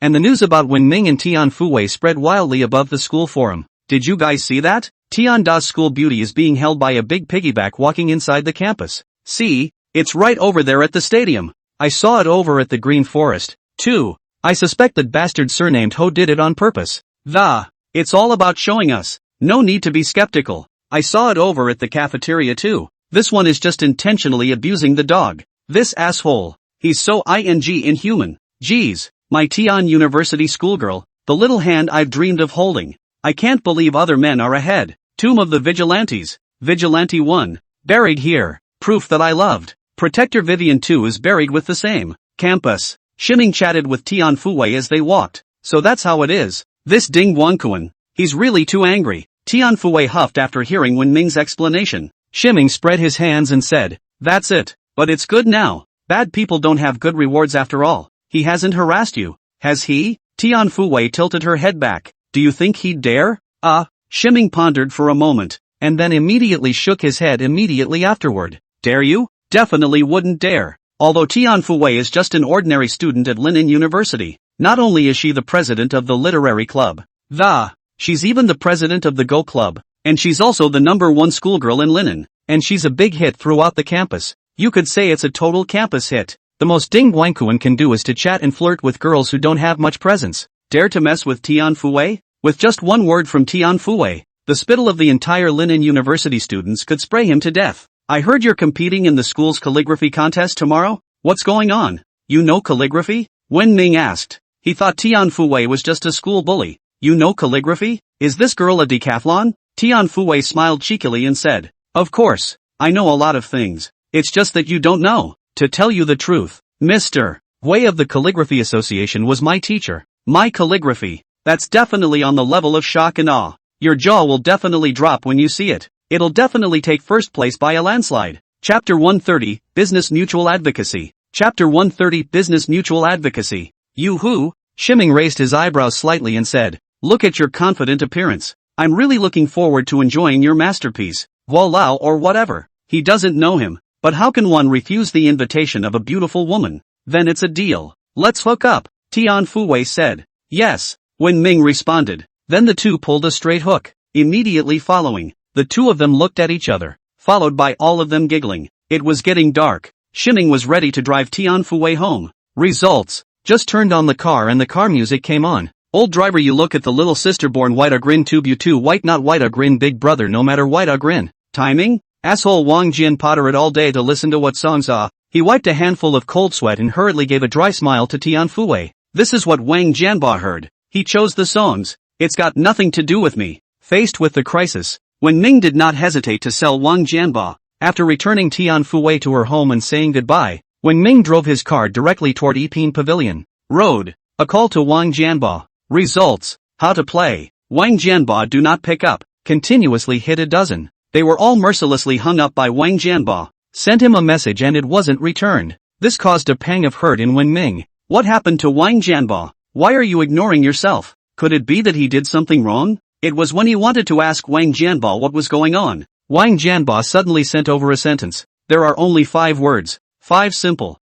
and the news about Wen Ming and Tian Fuwei spread wildly above the school forum. Did you guys see that? Tian Da's school beauty is being held by a big piggyback walking inside the campus. See, it's right over there at the stadium. I saw it over at the green forest, too. I suspect that bastard surnamed Ho did it on purpose. It's all about showing us. No need to be skeptical. I saw it over at the cafeteria too. This one is just intentionally abusing the dog. This asshole. He's so inhuman. Geez, my Tian University schoolgirl, the little hand I've dreamed of holding. I can't believe other men are ahead. Tomb of the Vigilantes. Vigilante 1. Buried here. Proof that I loved. Protector Vivian 2 is buried with the same. Campus. Shiming chatted with Tian Fuwei as they walked. So that's how it is. This Ding Guanquan. He's really too angry. Tian Fuwei huffed after hearing Wen Ming's explanation. Shiming spread his hands and said, "That's it. But it's good now. Bad people don't have good rewards after all. He hasn't harassed you, has he?" Tian Fuwei tilted her head back. "Do you think he'd dare?" Shiming pondered for a moment, and then immediately shook his head immediately afterward. "Dare you? Definitely wouldn't dare." Although Tian Fuwei is just an ordinary student at Lin'an University, not only is she the president of the literary club, she's even the president of the Go Club, and she's also the #1 schoolgirl in Lin'an, and she's a big hit throughout the campus. You could say it's a total campus hit. The most Ding Guanquan can do is to chat and flirt with girls who don't have much presence. Dare to mess with Tian Fuwei? With just one word from Tian Fuwei, the spittle of the entire Lin'an University students could spray him to death. "I heard you're competing in the school's calligraphy contest tomorrow? What's going on? You know calligraphy?" Wen Ming asked. He thought Tian Fuwei was just a school bully. "You know calligraphy? Is this girl a decathlon?" Tian Fuwei smiled cheekily and said, "Of course, I know a lot of things. It's just that you don't know. To tell you the truth, Mr. Wei of the Calligraphy Association was my teacher. My calligraphy, that's definitely on the level of shock and awe. Your jaw will definitely drop when you see it. It'll definitely take first place by a landslide." Chapter 130, Business Mutual Advocacy. Chapter 130, Business Mutual Advocacy. "You-hoo?" Shiming raised his eyebrows slightly and said, "Look at your confident appearance. I'm really looking forward to enjoying your masterpiece. Voila or whatever." He doesn't know him, but how can one refuse the invitation of a beautiful woman? Then it's a deal. "Let's hook up," Tian Fuwei said. "Yes," Wen Ming responded. Then the two pulled a straight hook. Immediately following, the two of them looked at each other. followed by all of them giggling. It was getting dark. Ximming was ready to drive Tianfu home. Results. Just turned on the car and the car music came on. Old driver, you look at the little sister born white a grin tube you too white not white a grin big brother no matter white a grin. Timing? Asshole Wang Jian pottered all day to listen to what songs He wiped a handful of cold sweat and hurriedly gave a dry smile to Tianfu. This is what Wang Jianba heard. He chose the songs. It's got nothing to do with me. Faced with the crisis, Wen Ming did not hesitate to sell Wang Jianba. After returning Tianfu to her home and saying goodbye, Wen Ming drove his car directly toward Yiping Pavilion. Road. A call to Wang Jianba. Results. How to play. Wang Jianba do not pick up. Continuously hit a dozen. They were all mercilessly hung up by Wang Jianba. Sent him a message and it wasn't returned. This caused a pang of hurt in Wen Ming. What happened to Wang Jianba? Why are you ignoring yourself? Could it be that he did something wrong? It was when he wanted to ask Wang Jianba what was going on. Wang Jianba suddenly sent over a sentence. There are only 5 words. 5 simple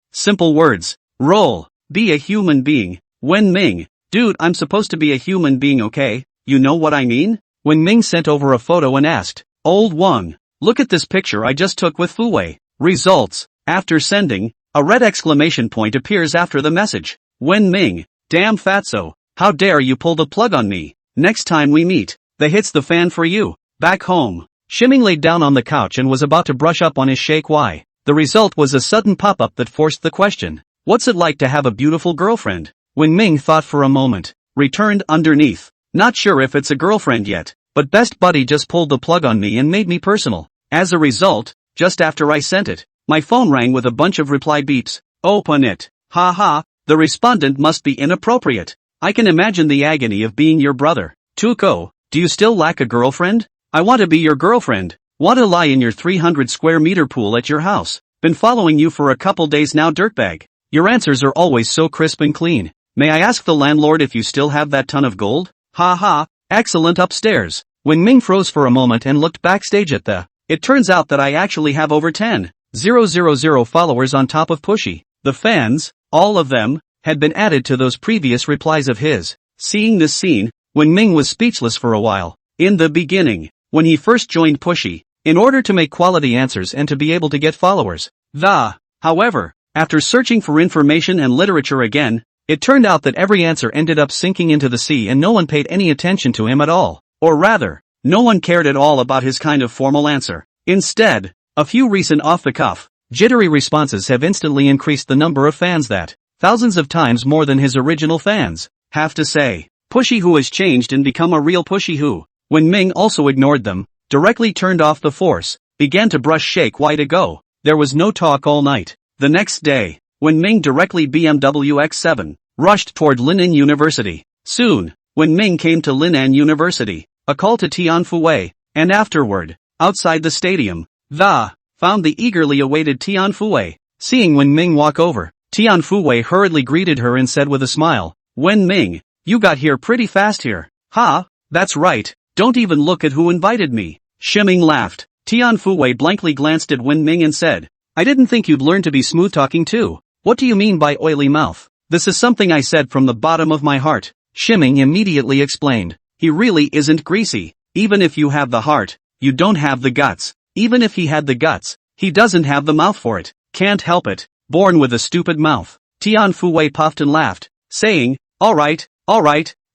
words. Roll. Be a human being. Wen Ming. Dude, I'm supposed to be a human being, okay? You know what I mean? Wen Ming sent over a photo and asked, Old Wang, look at this picture I just took with Fu. Results. After sending, a red exclamation point appears after the message. Wen Ming. Damn fatso. How dare you pull the plug on me? Next time we meet, the hit's the fan for you. Back home. Ximming laid down on the couch and was about to brush up on his shake Y. The result was a sudden pop-up that forced the question. What's it like to have a beautiful girlfriend? Wen Ming thought for a moment. Returned underneath. Not sure if it's a girlfriend yet, but best buddy just pulled the plug on me and made me personal. As a result, just after I sent it, my phone rang with a bunch of reply beeps. Open it. Ha ha, the respondent must be inappropriate. I can imagine the agony of being your brother. Tuko, do you still lack a girlfriend? I want to be your girlfriend. Want to lie in your 300 square meter pool at your house. Been following you for a couple days now, dirtbag. Your answers are always so crisp and clean. May I ask the landlord if you still have that ton of gold? Ha ha, excellent upstairs. Wen Ming froze for a moment and looked backstage at It turns out that I actually have over 10,000 followers on top of Pushy. The fans, all of them, had been added to those previous replies of his. Seeing this scene, Wen Ming was speechless for a while. In the beginning, when he first joined Pushy, in order to make quality answers and to be able to get followers. However, after searching for information and literature again, it turned out that every answer ended up sinking into the sea and no one paid any attention to him at all. Or rather, no one cared at all about his kind of formal answer. Instead, a few recent off-the-cuff, jittery responses have instantly increased the number of fans that, thousands of times more than his original fans, have to say. Pushy who has changed and become a real Pushy who. Wen Ming also ignored them, directly turned off the force, began to brush shake Y to go. There was no talk all night. The next day, Wen Ming directly BMW X7, rushed toward Linnan University. Soon, Wen Ming came to Linnan University, a call to Tianfu, and afterward, outside the stadium, found the eagerly awaited Tianfu. Seeing Wen Ming walk over, Tianfu hurriedly greeted her and said with a smile, Wen Ming, you got here pretty fast here. Ha, that's right, don't even look at who invited me. Ximming laughed. Tianfu blankly glanced at Wen Ming and said, I didn't think you'd learn to be smooth-talking too. What do you mean by oily mouth? This is something I said from the bottom of my heart. Ximming immediately explained. He really isn't greasy. Even if you have the heart, you don't have the guts. Even if he had the guts, he doesn't have the mouth for it. Can't help it. Born with a stupid mouth. Tianfu puffed and laughed, saying, alright,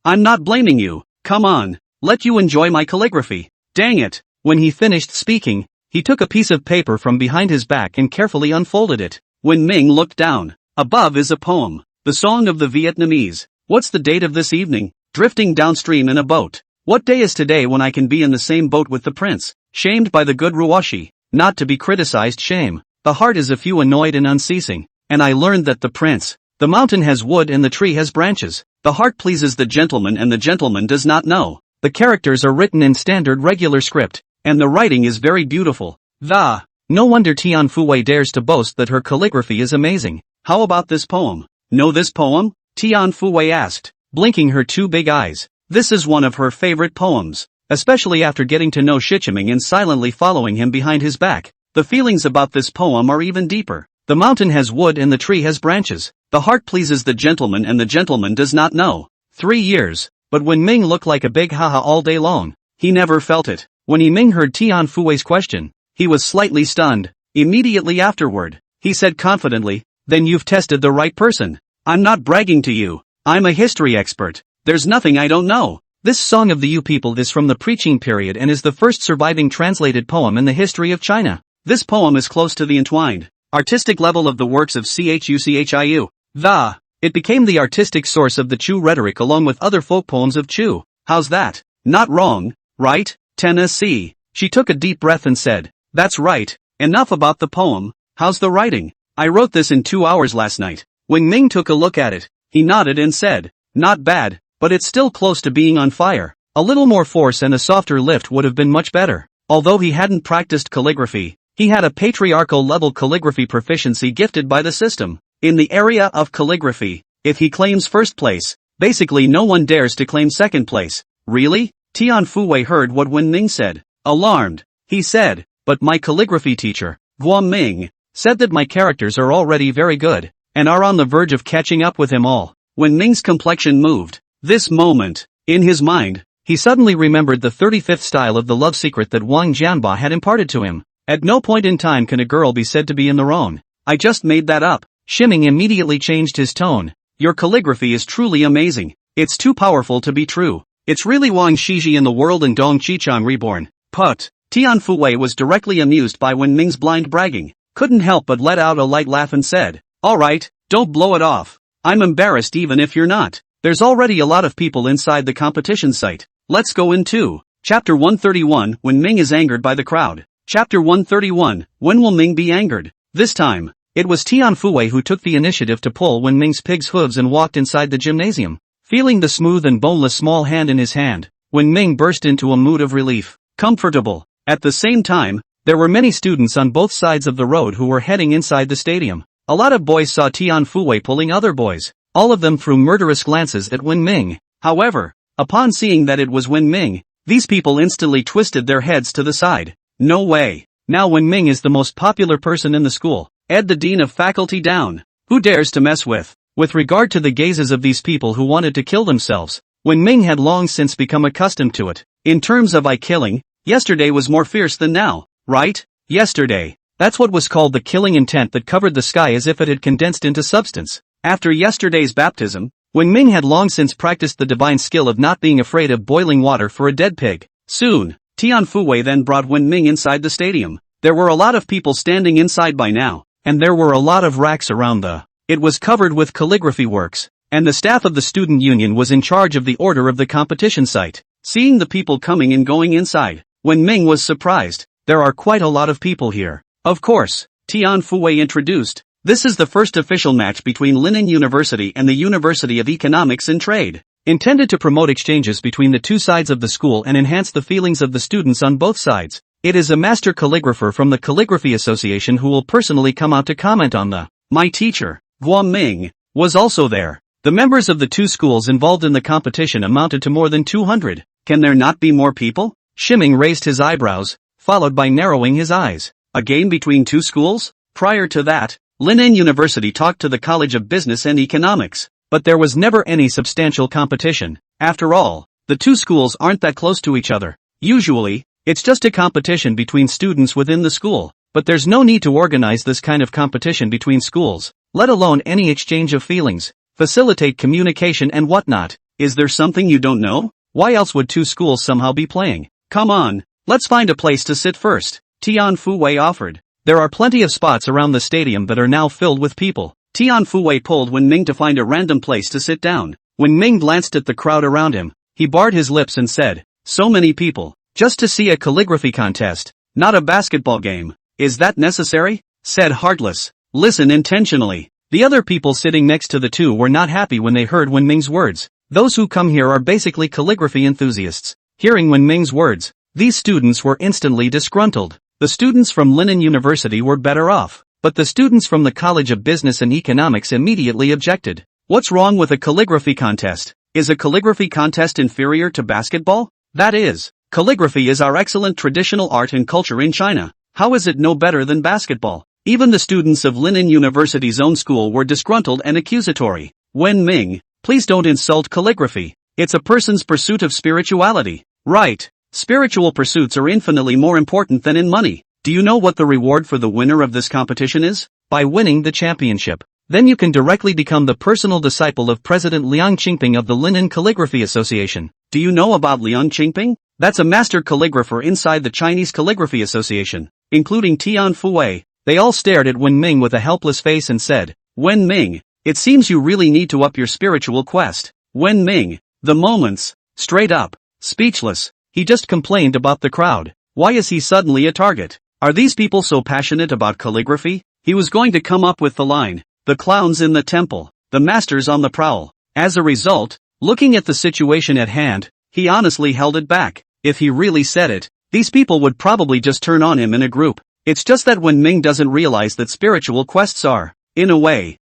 I'm not blaming you. Come on, let you enjoy my calligraphy. Dang it. When he finished speaking, he took a piece of paper from behind his back and carefully unfolded it. Wen Ming looked down. Above is a poem. The Song of the Vietnamese. What's the date of this evening? Drifting downstream in a boat. What day is today when I can be in the same boat with the prince? Shamed by the good Ruwashi. Not to be criticized, shame. The heart is a few annoyed and unceasing. And I learned that the prince, the mountain has wood and the tree has branches. The heart pleases the gentleman and the gentleman does not know. The characters are written in standard regular script, and the writing is very beautiful. No wonder Tianfu dares to boast that her calligraphy is amazing. How about this poem? Know this poem? Tianfu asked, blinking her 2 big eyes. This is one of her favorite poems, especially after getting to know Ximming and silently following him behind his back. The feelings about this poem are even deeper. The mountain has wood and the tree has branches. The heart pleases the gentleman and the gentleman does not know. 3 years, but when Ming looked like a big haha all day long, he never felt it. When Ming heard Tianfu's question, He was slightly stunned. Immediately afterward, he said confidently, "Then you've tested the right person. I'm not bragging to you. I'm a history expert. There's nothing I don't know." This Song of the You People is from the preaching period and is the first surviving translated poem in the history of China. This poem is close to the entwined, artistic level of the works of Chuchiu. It became the artistic source of the Chu rhetoric along with other folk poems of Chu. How's that? Not wrong, right, Tennessee? She took a deep breath and said, "That's right, enough about the poem. How's the writing? I wrote this in 2 hours last night." When Ming took a look at it, he nodded and said, "Not bad, but it's still close to being on fire. A little more force and a softer lift would have been much better." Although he hadn't practiced calligraphy, he had a patriarchal-level calligraphy proficiency gifted by the system. In the area of calligraphy, if he claims first place, basically no one dares to claim second place. Really? Tian Fuwei heard what Wen Ming said. Alarmed, he said, "But my calligraphy teacher, Guo Ming, said that my characters are already very good, and are on the verge of catching up with him all." Wen Ming's complexion moved. This moment, in his mind, he suddenly remembered the 35th style of the love secret that Wang Jianba had imparted to him. At no point in time can a girl be said to be in the wrong. "I just made that up." Shiming immediately changed his tone. "Your calligraphy is truly amazing. It's too powerful to be true. It's really Wang Shiji in the world and Dong Qichang reborn." Put. Tian Fuwei was directly amused by Wen Ming's blind bragging, couldn't help but let out a light laugh and said, "Alright, don't blow it off. I'm embarrassed even if you're not. There's already a lot of people inside the competition site. Let's go in too." Chapter 131, When Ming is angered by the crowd. Chapter 131, When will Ming be angered? This time, it was Tian Fuwei who took the initiative to pull Wen Ming's pig's hooves and walked inside the gymnasium. Feeling the smooth and boneless small hand in his hand, Wen Ming burst into a mood of relief. Comfortable. At the same time, there were many students on both sides of the road who were heading inside the stadium. A lot of boys saw Tian Fuwei pulling other boys. All of them threw murderous glances at Wen Ming. However, upon seeing that it was Wen Ming, these people instantly twisted their heads to the side. No way. Now Wen Ming is the most popular person in the school. Ed the dean of faculty down. Who dares to mess with? With regard to the gazes of these people who wanted to kill themselves, Wen Ming had long since become accustomed to it. In terms of eye killing, yesterday was more fierce than now, right? Yesterday. That's what was called the killing intent that covered the sky as if it had condensed into substance. After yesterday's baptism, Wen Ming had long since practiced the divine skill of not being afraid of boiling water for a dead pig. Soon, Tian Fuwei then brought Wen Ming inside the stadium. There were a lot of people standing inside by now, and there were a lot of racks around it was covered with calligraphy works, and the staff of the student union was in charge of the order of the competition site. Seeing the people coming and going inside, Wen Ming was surprised. There are quite a lot of people here. Of course, Tian Fuwei introduced. This is the first official match between Linen University and the University of Economics and Trade, intended to promote exchanges between the two sides of the school and enhance the feelings of the students on both sides. It is a master calligrapher from the Calligraphy Association who will personally come out to comment on My teacher, Guo Ming, was also there. The members of the two schools involved in the competition amounted to more than 200. Can there not be more people? Shiming raised his eyebrows, followed by narrowing his eyes. A game between two schools? Prior to that, Linen University talked to the College of Business and Economics, but there was never any substantial competition. After all, the two schools aren't that close to each other. Usually, it's just a competition between students within the school, but there's no need to organize this kind of competition between schools, let alone any exchange of feelings, facilitate communication and whatnot. Is there something you don't know? Why else would two schools somehow be playing? Come on, let's find a place to sit first, Tian Fuwei offered. There are plenty of spots around the stadium that are now filled with people. Tian Fuwei pulled Wen Ming to find a random place to sit down. When Ming glanced at the crowd around him, he barred his lips and said, "So many people, just to see a calligraphy contest, not a basketball game. Is that necessary?" Said Heartless. "Listen intentionally." The other people sitting next to the two were not happy when they heard Wen Ming's words. Those who come here are basically calligraphy enthusiasts. Hearing Wen Ming's words, these students were instantly disgruntled. The students from Linen University were better off, but the students from the College of Business and Economics immediately objected. What's wrong with a calligraphy contest? Is a calligraphy contest inferior to basketball? That is, calligraphy is our excellent traditional art and culture in China. How is it no better than basketball? Even the students of Linen University's own school were disgruntled and accusatory. Wen Ming, please don't insult calligraphy. It's a person's pursuit of spirituality. Right. Spiritual pursuits are infinitely more important than in money. Do you know what the reward for the winner of this competition is? By winning the championship, then you can directly become the personal disciple of President Liang Qingping of the Linen Calligraphy Association. Do you know about Liang Qingping? That's a master calligrapher inside the Chinese Calligraphy Association, including Tian Fuwei. They all stared at Wen Ming with a helpless face and said, Wen Ming, it seems you really need to up your spiritual quest. Wen Ming, the moments, straight up, speechless, he just complained about the crowd. Why is he suddenly a target? Are these people so passionate about calligraphy? He was going to come up with the line, the clowns in the temple, the masters on the prowl. As a result, looking at the situation at hand, he honestly held it back. If he really said it, these people would probably just turn on him in a group. It's just that Wen Ming doesn't realize that spiritual quests are, in a way,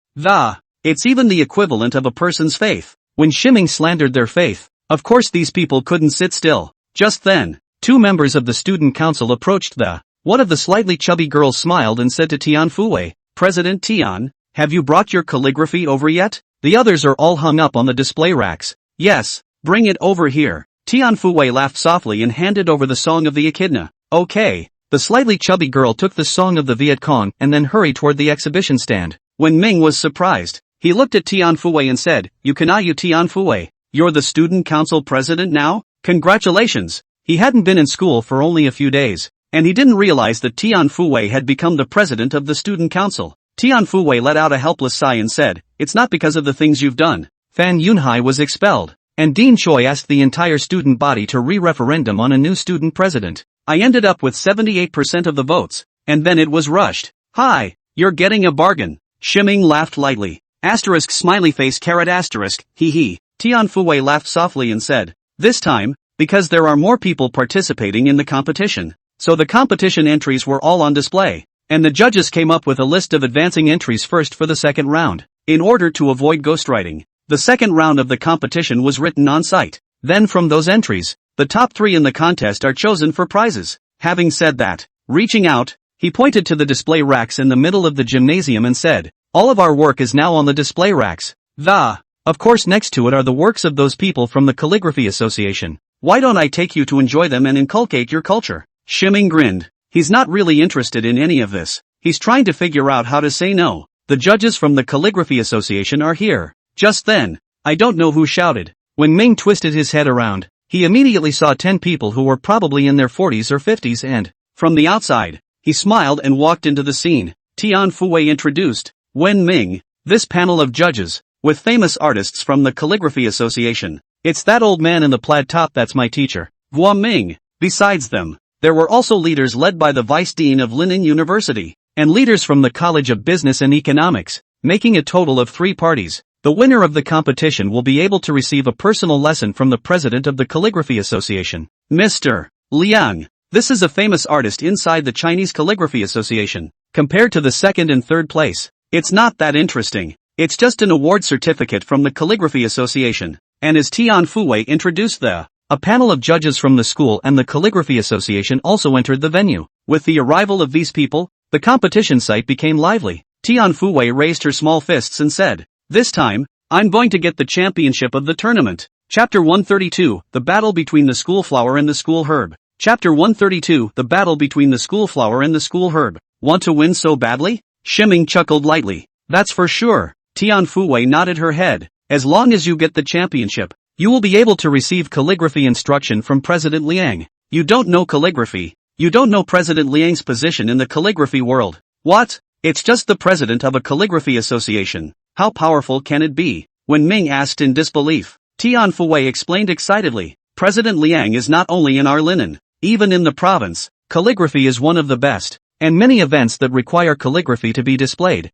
it's even the equivalent of a person's faith. When Shiming slandered their faith, of course these people couldn't sit still. Just then, two members of the student council approached one of the slightly chubby girls smiled and said to Tian Fuwei, President Tian, have you brought your calligraphy over yet? The others are all hung up on the display racks. Yes, bring it over here. Tian Fuwei laughed softly and handed over the Song of the Echidna. Okay. The slightly chubby girl took the Song of the Viet Cong and then hurried toward the exhibition stand. When Ming was surprised, he looked at Tian Fuwei and said, You Tian Fuwei, you're the student council president now? Congratulations. He hadn't been in school for only a few days, and he didn't realize that Tian Fuwei had become the president of the student council. Tian Fuwei let out a helpless sigh and said, It's not because of the things you've done. Fan Yunhai was expelled, and Dean Choi asked the entire student body to re-referendum on a new student president. I ended up with 78% of the votes, and then it was rushed. Hi, you're getting a bargain. Shiming laughed lightly. Asterisk smiley face caret asterisk, hee hee. Tian Fuwei laughed softly and said, This time, because there are more people participating in the competition. So the competition entries were all on display, and the judges came up with a list of advancing entries first for the second round. In order to avoid ghostwriting, the second round of the competition was written on site. Then from those entries, the top 3 in the contest are chosen for prizes. Having said that, reaching out, he pointed to the display racks in the middle of the gymnasium and said, All of our work is now on the display racks. Of course next to it are the works of those people from the Calligraphy Association. Why don't I take you to enjoy them and inculcate your culture? Shiming grinned. He's not really interested in any of this. He's trying to figure out how to say no. The judges from the Calligraphy Association are here. Just then, I don't know who shouted. When Ming twisted his head around, he immediately saw 10 people who were probably in their 40s or 50s and, from the outside, he smiled and walked into the scene. Tian Fuwei introduced Wen Ming, this panel of judges, with famous artists from the Calligraphy Association. It's that old man in the plaid top that's my teacher, Wen Ming. Besides them, there were also leaders led by the Vice Dean of Linen University, and leaders from the College of Business and Economics, making a total of 3 parties. The winner of the competition will be able to receive a personal lesson from the president of the Calligraphy Association, Mr. Liang. This is a famous artist inside the Chinese Calligraphy Association. Compared to the second and third place, it's not that interesting. It's just an award certificate from the Calligraphy Association. And as Tian Fuwei introduced a panel of judges from the school and the Calligraphy Association also entered the venue. With the arrival of these people, the competition site became lively. Tian Fuwei raised her small fists and said, This time, I'm going to get the championship of the tournament. Chapter 132, The Battle Between the School Flower and the School Herb. Chapter 132, The Battle Between the School Flower and the School Herb. Want to win so badly? Shiming chuckled lightly. That's for sure. Tian Fuwei nodded her head. As long as you get the championship, you will be able to receive calligraphy instruction from President Liang. You don't know calligraphy. You don't know President Liang's position in the calligraphy world. What? It's just the president of a calligraphy association. How powerful can it be? When Ming asked in disbelief, Tian Fuwei explained excitedly, President Liang is not only in our linen, even in the province, calligraphy is one of the best, and many events that require calligraphy to be displayed.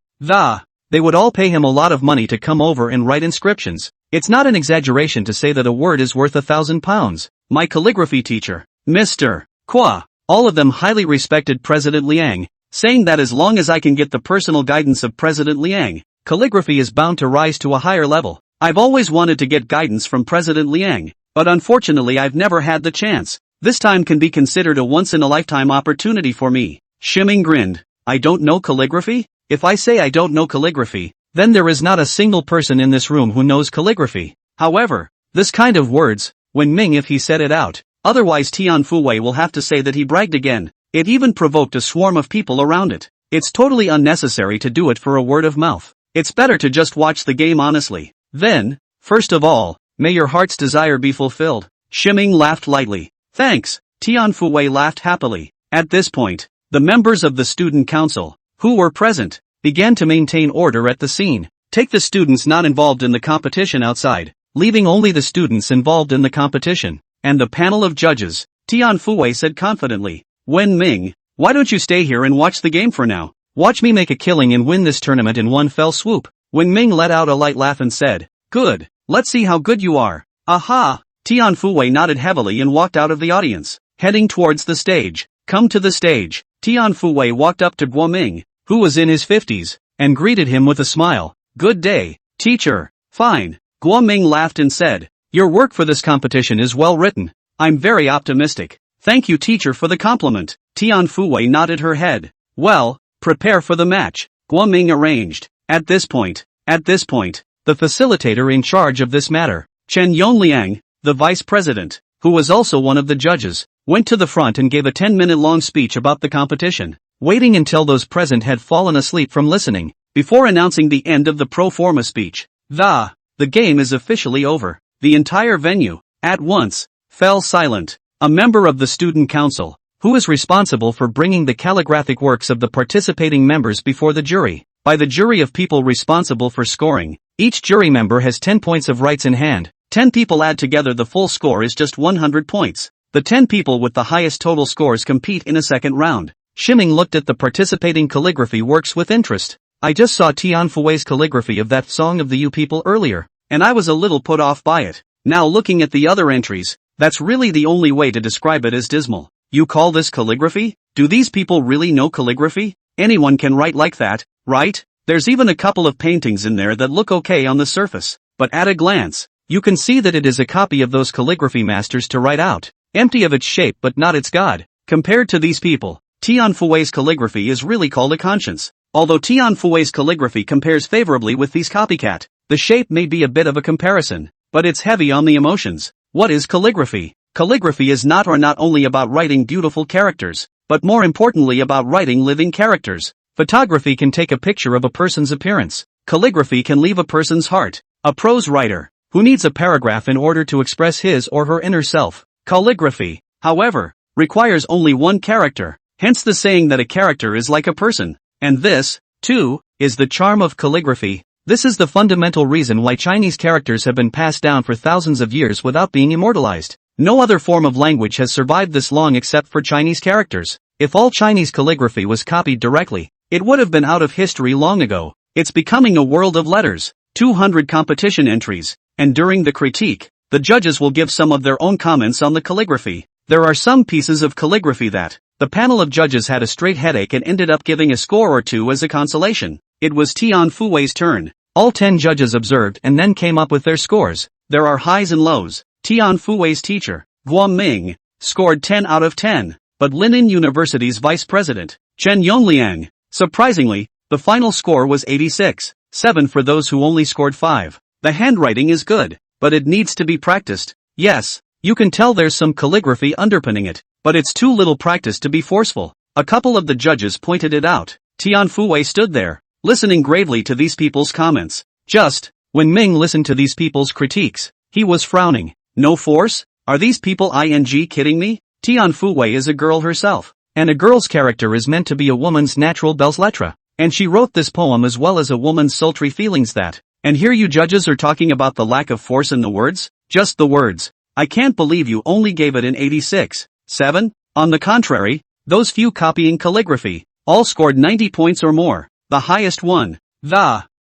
They would all pay him a lot of money to come over and write inscriptions. It's not an exaggeration to say that a word is worth 1,000 pounds. My calligraphy teacher, Mr. Kwa, all of them highly respected President Liang, saying that as long as I can get the personal guidance of President Liang, calligraphy is bound to rise to a higher level. I've always wanted to get guidance from President Liang, but unfortunately I've never had the chance. This time can be considered a once-in-a-lifetime opportunity for me. Shiming grinned. I don't know calligraphy? If I say I don't know calligraphy, then there is not a single person in this room who knows calligraphy. However, this kind of words, when Ming if he said it out, otherwise Tian Fuwei will have to say that he bragged again. It even provoked a swarm of people around it. It's totally unnecessary to do it for a word of mouth. It's better to just watch the game honestly. Then, first of all, may your heart's desire be fulfilled. Shiming laughed lightly. Thanks. Tianfuwei laughed happily. At this point, the members of the student council, who were present, began to maintain order at the scene. Take the students not involved in the competition outside, leaving only the students involved in the competition. And the panel of judges, Tianfuwei said confidently. Wen Ming, why don't you stay here and watch the game for now? Watch me make a killing and win this tournament in one fell swoop. Wen Ming let out a light laugh and said, good, let's see how good you are. Aha! Tianfuwei nodded heavily and walked out of the audience, heading towards the stage. Come to the stage. Tianfuwei walked up to Guo Ming, who was in his 50s, and greeted him with a smile. Good day, teacher. Fine. Guo Ming laughed and said, your work for this competition is well written. I'm very optimistic. Thank you teacher for the compliment. Tianfuwei nodded her head. Well, prepare for the match. Guo Ming arranged. At this point, the facilitator in charge of this matter, Chen Yonliang, the vice president, who was also one of the judges, went to the front and gave a 10-minute-long speech about the competition, waiting until those present had fallen asleep from listening, before announcing the end of the pro forma speech. The game is officially over. The entire venue, at once, fell silent. A member of the student council, who is responsible for bringing the calligraphic works of the participating members before the jury, by the jury of people responsible for scoring. Each jury member has 10 points of rights in hand. 10 people add together, the full score is just 100 points. The 10 people with the highest total scores compete in a second round. Shiming looked at the participating calligraphy works with interest. I just saw Tianfuwei's calligraphy of that Song of the You people earlier, and I was a little put off by it. Now looking at the other entries, that's really the only way to describe it as dismal. You call this calligraphy? Do these people really know calligraphy? Anyone can write like that, right? There's even a couple of paintings in there that look okay on the surface, but at a glance, you can see that it is a copy of those calligraphy masters to write out, empty of its shape but not its god. Compared to these people, Tianfuwei's calligraphy is really called a conscience. Although Tianfuwei's calligraphy compares favorably with these copycat, the shape may be a bit of a comparison, but it's heavy on the emotions. What is calligraphy? Calligraphy is not only about writing beautiful characters, but more importantly about writing living characters. Photography can take a picture of a person's appearance. Calligraphy can leave a person's heart. A prose writer, who needs a paragraph in order to express his or her inner self. Calligraphy, however, requires only one character, hence the saying that a character is like a person. And this, too, is the charm of calligraphy. This is the fundamental reason why Chinese characters have been passed down for thousands of years without being immortalized. No other form of language has survived this long except for Chinese characters. If all Chinese calligraphy was copied directly, it would have been out of history long ago. It's becoming a world of letters. 200 competition entries, and during the critique, the judges will give some of their own comments on the calligraphy. There are some pieces of calligraphy that the panel of judges had a straight headache and ended up giving a score or two as a consolation. It was Tianfuwei's turn. All 10 judges observed and then came up with their scores. There are highs and lows. Tianfuwei's teacher, Guo Ming, scored 10 out of 10, but Linin University's vice president, Chen Yonliang, surprisingly, the final score was 86.7 for those who only scored 5. The handwriting is good, but it needs to be practiced. Yes, you can tell there's some calligraphy underpinning it, but it's too little practice to be forceful. A couple of the judges pointed it out. Tianfuwei stood there, listening gravely to these people's comments. Just, when Ming listened to these people's critiques, he was frowning. No force? Are these people kidding me? Tianfuwei is a girl herself, and a girl's character is meant to be a woman's natural belles lettres, and she wrote this poem as well as a woman's sultry feelings that, and here you judges are talking about the lack of force in the words? Just the words. I can't believe you only gave it an 86.7. On the contrary, those few copying calligraphy, all scored 90 points or more, the highest one.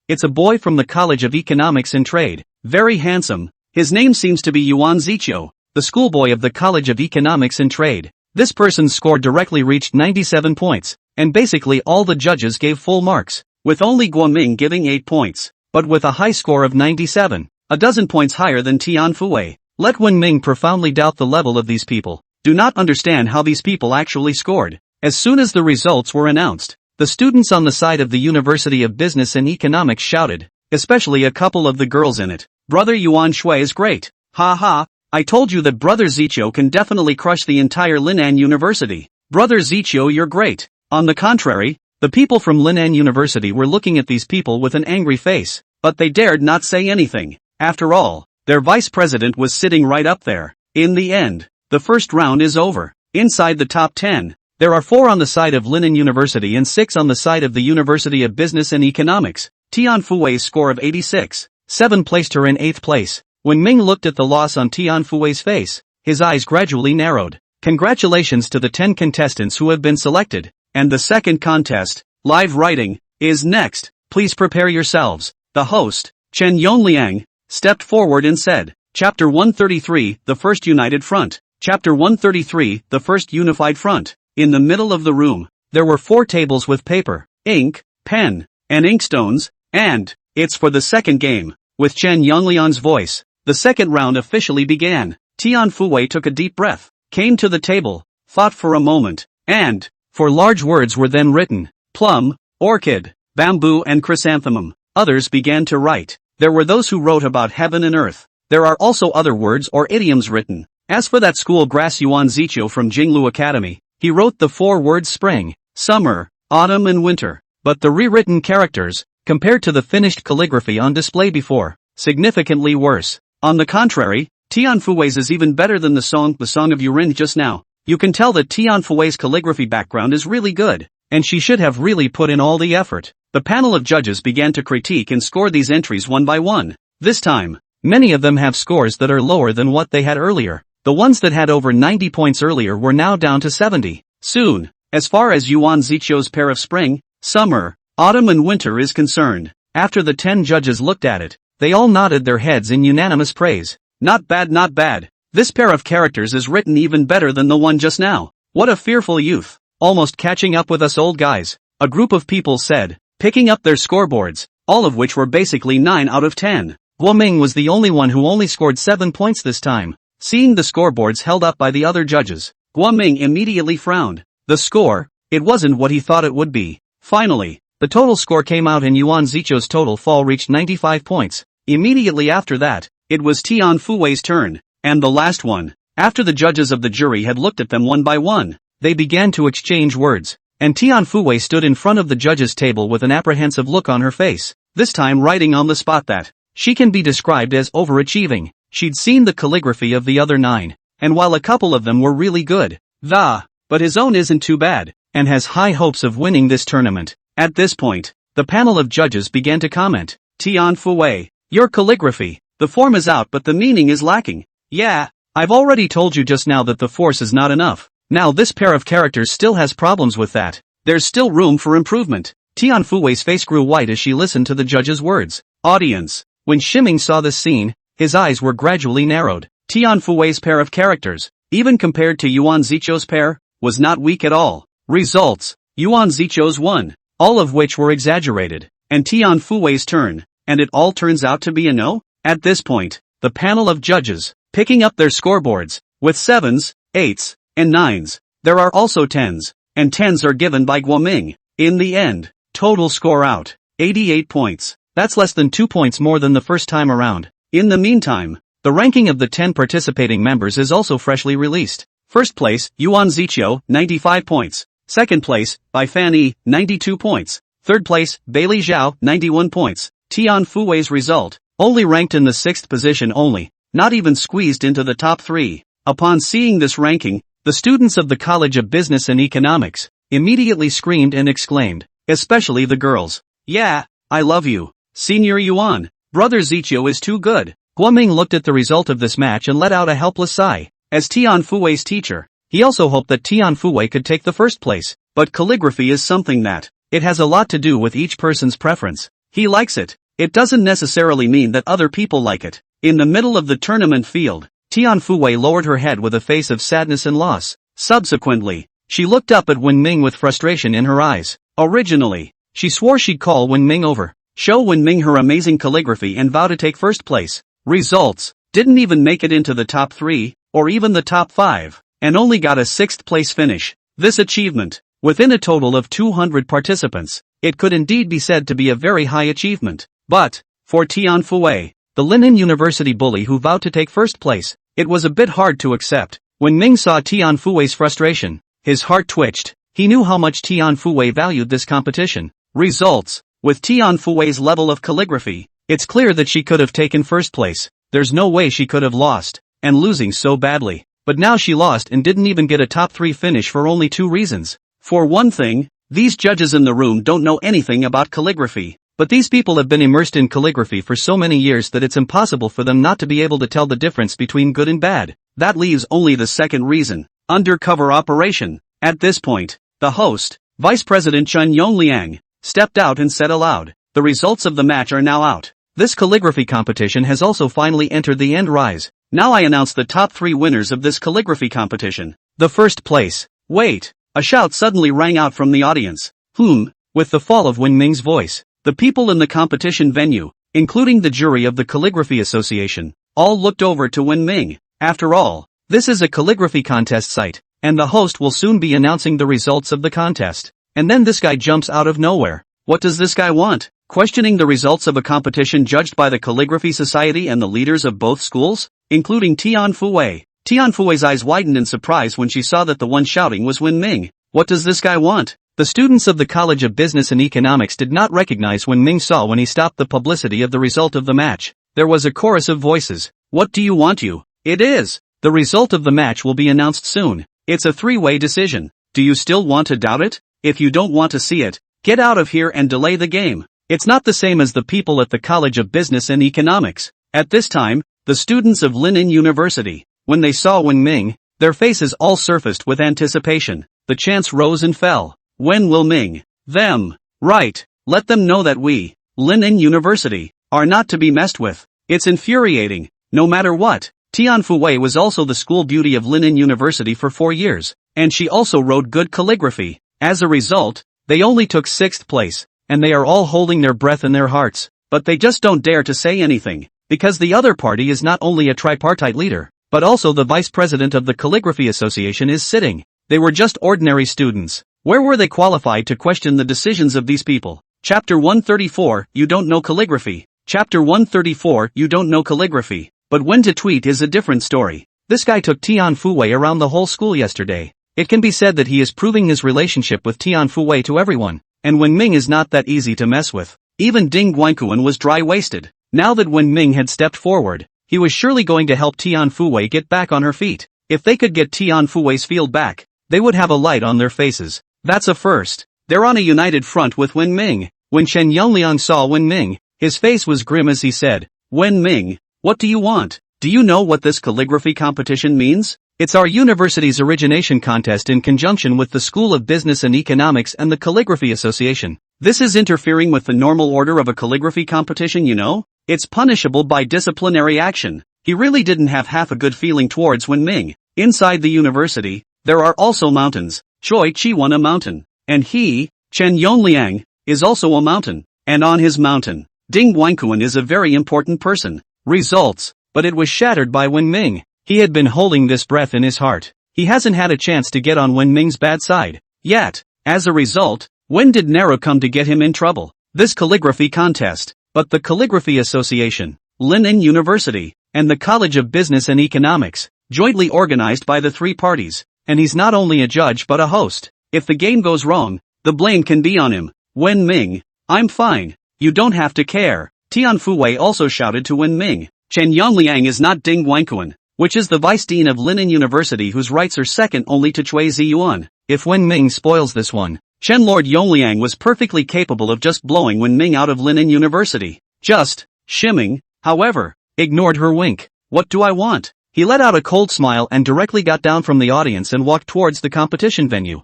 It's a boy from the College of Economics and Trade, very handsome. His name seems to be Yuan Ziqiu, the schoolboy of the College of Economics and Trade. This person's score directly reached 97 points, and basically all the judges gave full marks, with only Guo Ming giving 8 points, but with a high score of 97, a dozen points higher than Tianfuwei. Let Wen Ming profoundly doubt the level of these people, do not understand how these people actually scored. As soon as the results were announced, the students on the side of the University of Business and Economics shouted, especially a couple of the girls in it. Brother Yuan Shui is great. Ha ha, I told you that Brother Ziqiu can definitely crush the entire Linin University. Brother Zichio, you're great. On the contrary, the people from Linnan University were looking at these people with an angry face, but they dared not say anything. After all, their vice president was sitting right up there. In the end, the first round is over. Inside the top 10, there are 4 on the side of Linnan University and 6 on the side of the University of Business and Economics. Tianfui's score of 86.7 placed her in 8th place. When Ming looked at the loss on Tianfui's face, his eyes gradually narrowed. Congratulations to the 10 contestants who have been selected, and the second contest, live writing, is next. Please prepare yourselves. The host, Chen Yongliang, stepped forward and said, Chapter 133, The First United Front. Chapter 133, The First Unified Front. In the middle of the room, there were 4 tables with paper, ink, pen, and inkstones, and, it's for the second game. With Chen Yongliang's voice, the second round officially began. Tianfui took a deep breath, came to the table, thought for a moment, and 4 large words were then written: plum, orchid, bamboo and chrysanthemum. Others began to write. There were those who wrote about heaven and earth. There are also other words or idioms written. As for that school grass Yuan Zichio from Jinglu Academy, he wrote the 4 words spring, summer, autumn and winter. But the rewritten characters, compared to the finished calligraphy on display before, significantly worse. On the contrary, Tianfui's is even better than the song of Yurin just now. You can tell that Tianfui's calligraphy background is really good, and she should have really put in all the effort. The panel of judges began to critique and score these entries one by one. This time, many of them have scores that are lower than what they had earlier. The ones that had over 90 points earlier were now down to 70. Soon, as far as Yuan Zichio's pair of spring, summer, autumn and winter is concerned, after the 10 judges looked at it, they all nodded their heads in unanimous praise. Not bad, not bad. This pair of characters is written even better than the one just now. What a fearful youth. Almost catching up with us old guys. A group of people said, picking up their scoreboards, all of which were basically 9 out of 10. Guoming was the only one who only scored 7 points this time. Seeing the scoreboards held up by the other judges, Guoming immediately frowned. The score, it wasn't what he thought it would be. Finally, the total score came out and Yuan Zichio's total fall reached 95 points. Immediately after that, it was Tianfui's turn, and the last one. After the judges of the jury had looked at them one by one, they began to exchange words, and Tianfui stood in front of the judges' table with an apprehensive look on her face, this time writing on the spot that she can be described as overachieving. She'd seen the calligraphy of the other 9, and while a couple of them were really good, but his own isn't too bad, and has high hopes of winning this tournament. At this point, the panel of judges began to comment. Tianfui, your calligraphy, the form is out but the meaning is lacking. Yeah, I've already told you just now that the force is not enough. Now this pair of characters still has problems with that. There's still room for improvement. Tianfui's face grew white as she listened to the judge's words. Audience. When Shiming saw this scene, his eyes were gradually narrowed. Tianfui's pair of characters, even compared to Yuan Zichio's pair, was not weak at all. Results. Yuan Zichio's won, all of which were exaggerated, and Tianfui's turn, and it all turns out to be a no? At this point, the panel of judges, picking up their scoreboards, with 7s, 8s, and 9s, there are also 10s, and 10s are given by Guoming. In the end, total score out, 88 points. That's less than 2 points more than the first time around. In the meantime, the ranking of the 10 participating members is also freshly released. First place, Yuan Zichio, 95 points. Second place, Bai Fanyi, 92 points. Third place, Bailey Zhao, 91 points. Tianfui's result, only ranked in the 6th position only, not even squeezed into the top 3. Upon seeing this ranking, the students of the College of Business and Economics immediately screamed and exclaimed, especially the girls. Yeah, I love you, Senior Yuan. Brother Zichio is too good. Guoming looked at the result of this match and let out a helpless sigh. As Tianfui's teacher, he also hoped that Tianfui could take the first place. But calligraphy is something that, it has a lot to do with each person's preference. He likes it. It doesn't necessarily mean that other people like it. In the middle of the tournament field, Tianfui lowered her head with a face of sadness and loss. Subsequently, she looked up at Wen Ming with frustration in her eyes. Originally, she swore she'd call Wen Ming over, show Wen Ming her amazing calligraphy and vow to take first place. Results, didn't even make it into the top 3, or even the top 5, and only got a 6th place finish. This achievement, within a total of 200 participants, it could indeed be said to be a very high achievement. But, for Tianfui, the Linnan University bully who vowed to take first place, it was a bit hard to accept. When Ming saw Tianfui's frustration, His heart twitched. He knew how much Tian Fuwei valued this competition. Results. With Tian Fuwei's level of calligraphy, it's clear that she could have taken first place. There's no way she could have lost, and losing so badly. But now she lost and didn't even get a top 3 finish for only 2 reasons. For one thing, these judges in the room don't know anything about calligraphy. But these people have been immersed in calligraphy for so many years that it's impossible for them not to be able to tell the difference between good and bad. That leaves only the second reason. Undercover operation. At this point, the host, Vice President Chen Yongliang, stepped out and said aloud, "The results of the match are now out. This calligraphy competition has also finally entered the end rise. Now I announce the top 3 winners of this calligraphy competition. The first place." Wait! A shout suddenly rang out from the audience. With the fall of Wen Ming's voice, the people in the competition venue, including the jury of the Calligraphy Association, all looked over to Wen Ming. After all, this is a calligraphy contest site, and the host will soon be announcing the results of the contest. And then this guy jumps out of nowhere. What does this guy want? Questioning the results of a competition judged by the Calligraphy Society and the leaders of both schools, including Tian Fuwei. Tian Fuwei's eyes widened in surprise when she saw that the one shouting was Wen Ming. What does this guy want? The students of the College of Business and Economics did not recognize Wen Ming saw when he stopped the publicity of the result of the match. There was a chorus of voices. What do you want you? It is. The result of the match will be announced soon. It's a 3-way decision. Do you still want to doubt it? If you don't want to see it, get out of here and delay the game. It's not the same as the people at the College of Business and Economics. At this time, the students of Linen University, when they saw Wen Ming, their faces all surfaced with anticipation. The chants rose and fell. When will Ming? Them. Right. Let them know that we, Linen University, are not to be messed with. It's infuriating. No matter what. Tian Fuwei was also the school beauty of Linen University for 4 years, and she also wrote good calligraphy. As a result, they only took 6th place, and they are all holding their breath in their hearts, but they just don't dare to say anything, because the other party is not only a tripartite leader, but also the vice president of the Calligraphy Association is sitting. They were just ordinary students. Where were they qualified to question the decisions of these people? Chapter 134, You Don't Know Calligraphy. Chapter 134, You Don't Know Calligraphy. But when to tweet is a different story. This guy took Tian Fuwei around the whole school yesterday. It can be said that he is proving his relationship with Tian Fuwei to everyone, and Wen Ming is not that easy to mess with. Even Ding Guanquan was dry-waisted. Now that Wen Ming had stepped forward, he was surely going to help Tian Fuwei get back on her feet. If they could get Tian Fuwei's field back, they would have a light on their faces. That's a first. They're on a united front with Wen Ming. When Chen Yongliang saw Wen Ming, his face was grim as he said, "Wen Ming, what do you want? Do you know what this calligraphy competition means? It's our university's origination contest in conjunction with the School of Business and Economics and the Calligraphy Association. This is interfering with the normal order of a calligraphy competition, you know? It's punishable by disciplinary action." He really didn't have half a good feeling towards Wen Ming. Inside the university, there are also mountains. Choi Chi-won a mountain. And he, Chen Yongliang, is also a mountain. And on his mountain, Ding Guanquan is a very important person. Results. But it was shattered by Wen Ming. He had been holding this breath in his heart. He hasn't had a chance to get on Wen Ming's bad side yet. As a result, when did Nero come to get him in trouble? This calligraphy contest. But the Calligraphy Association, Linen University, and the College of Business and Economics, jointly organized by the 3 parties. And he's not only a judge but a host. If the game goes wrong, the blame can be on him. Wen Ming, I'm fine. You don't have to care. Tian Fuwei also shouted to Wen Ming. Chen Yongliang is not Ding Guanquan, which is the vice dean of Linen University whose rights are second only to Chui Ziyuan. If Wen Ming spoils this one, Chen Lord Yongliang was perfectly capable of just blowing Wen Ming out of Linen University. Just, shimming, however, ignored her wink. What do I want? He let out a cold smile and directly got down from the audience and walked towards the competition venue.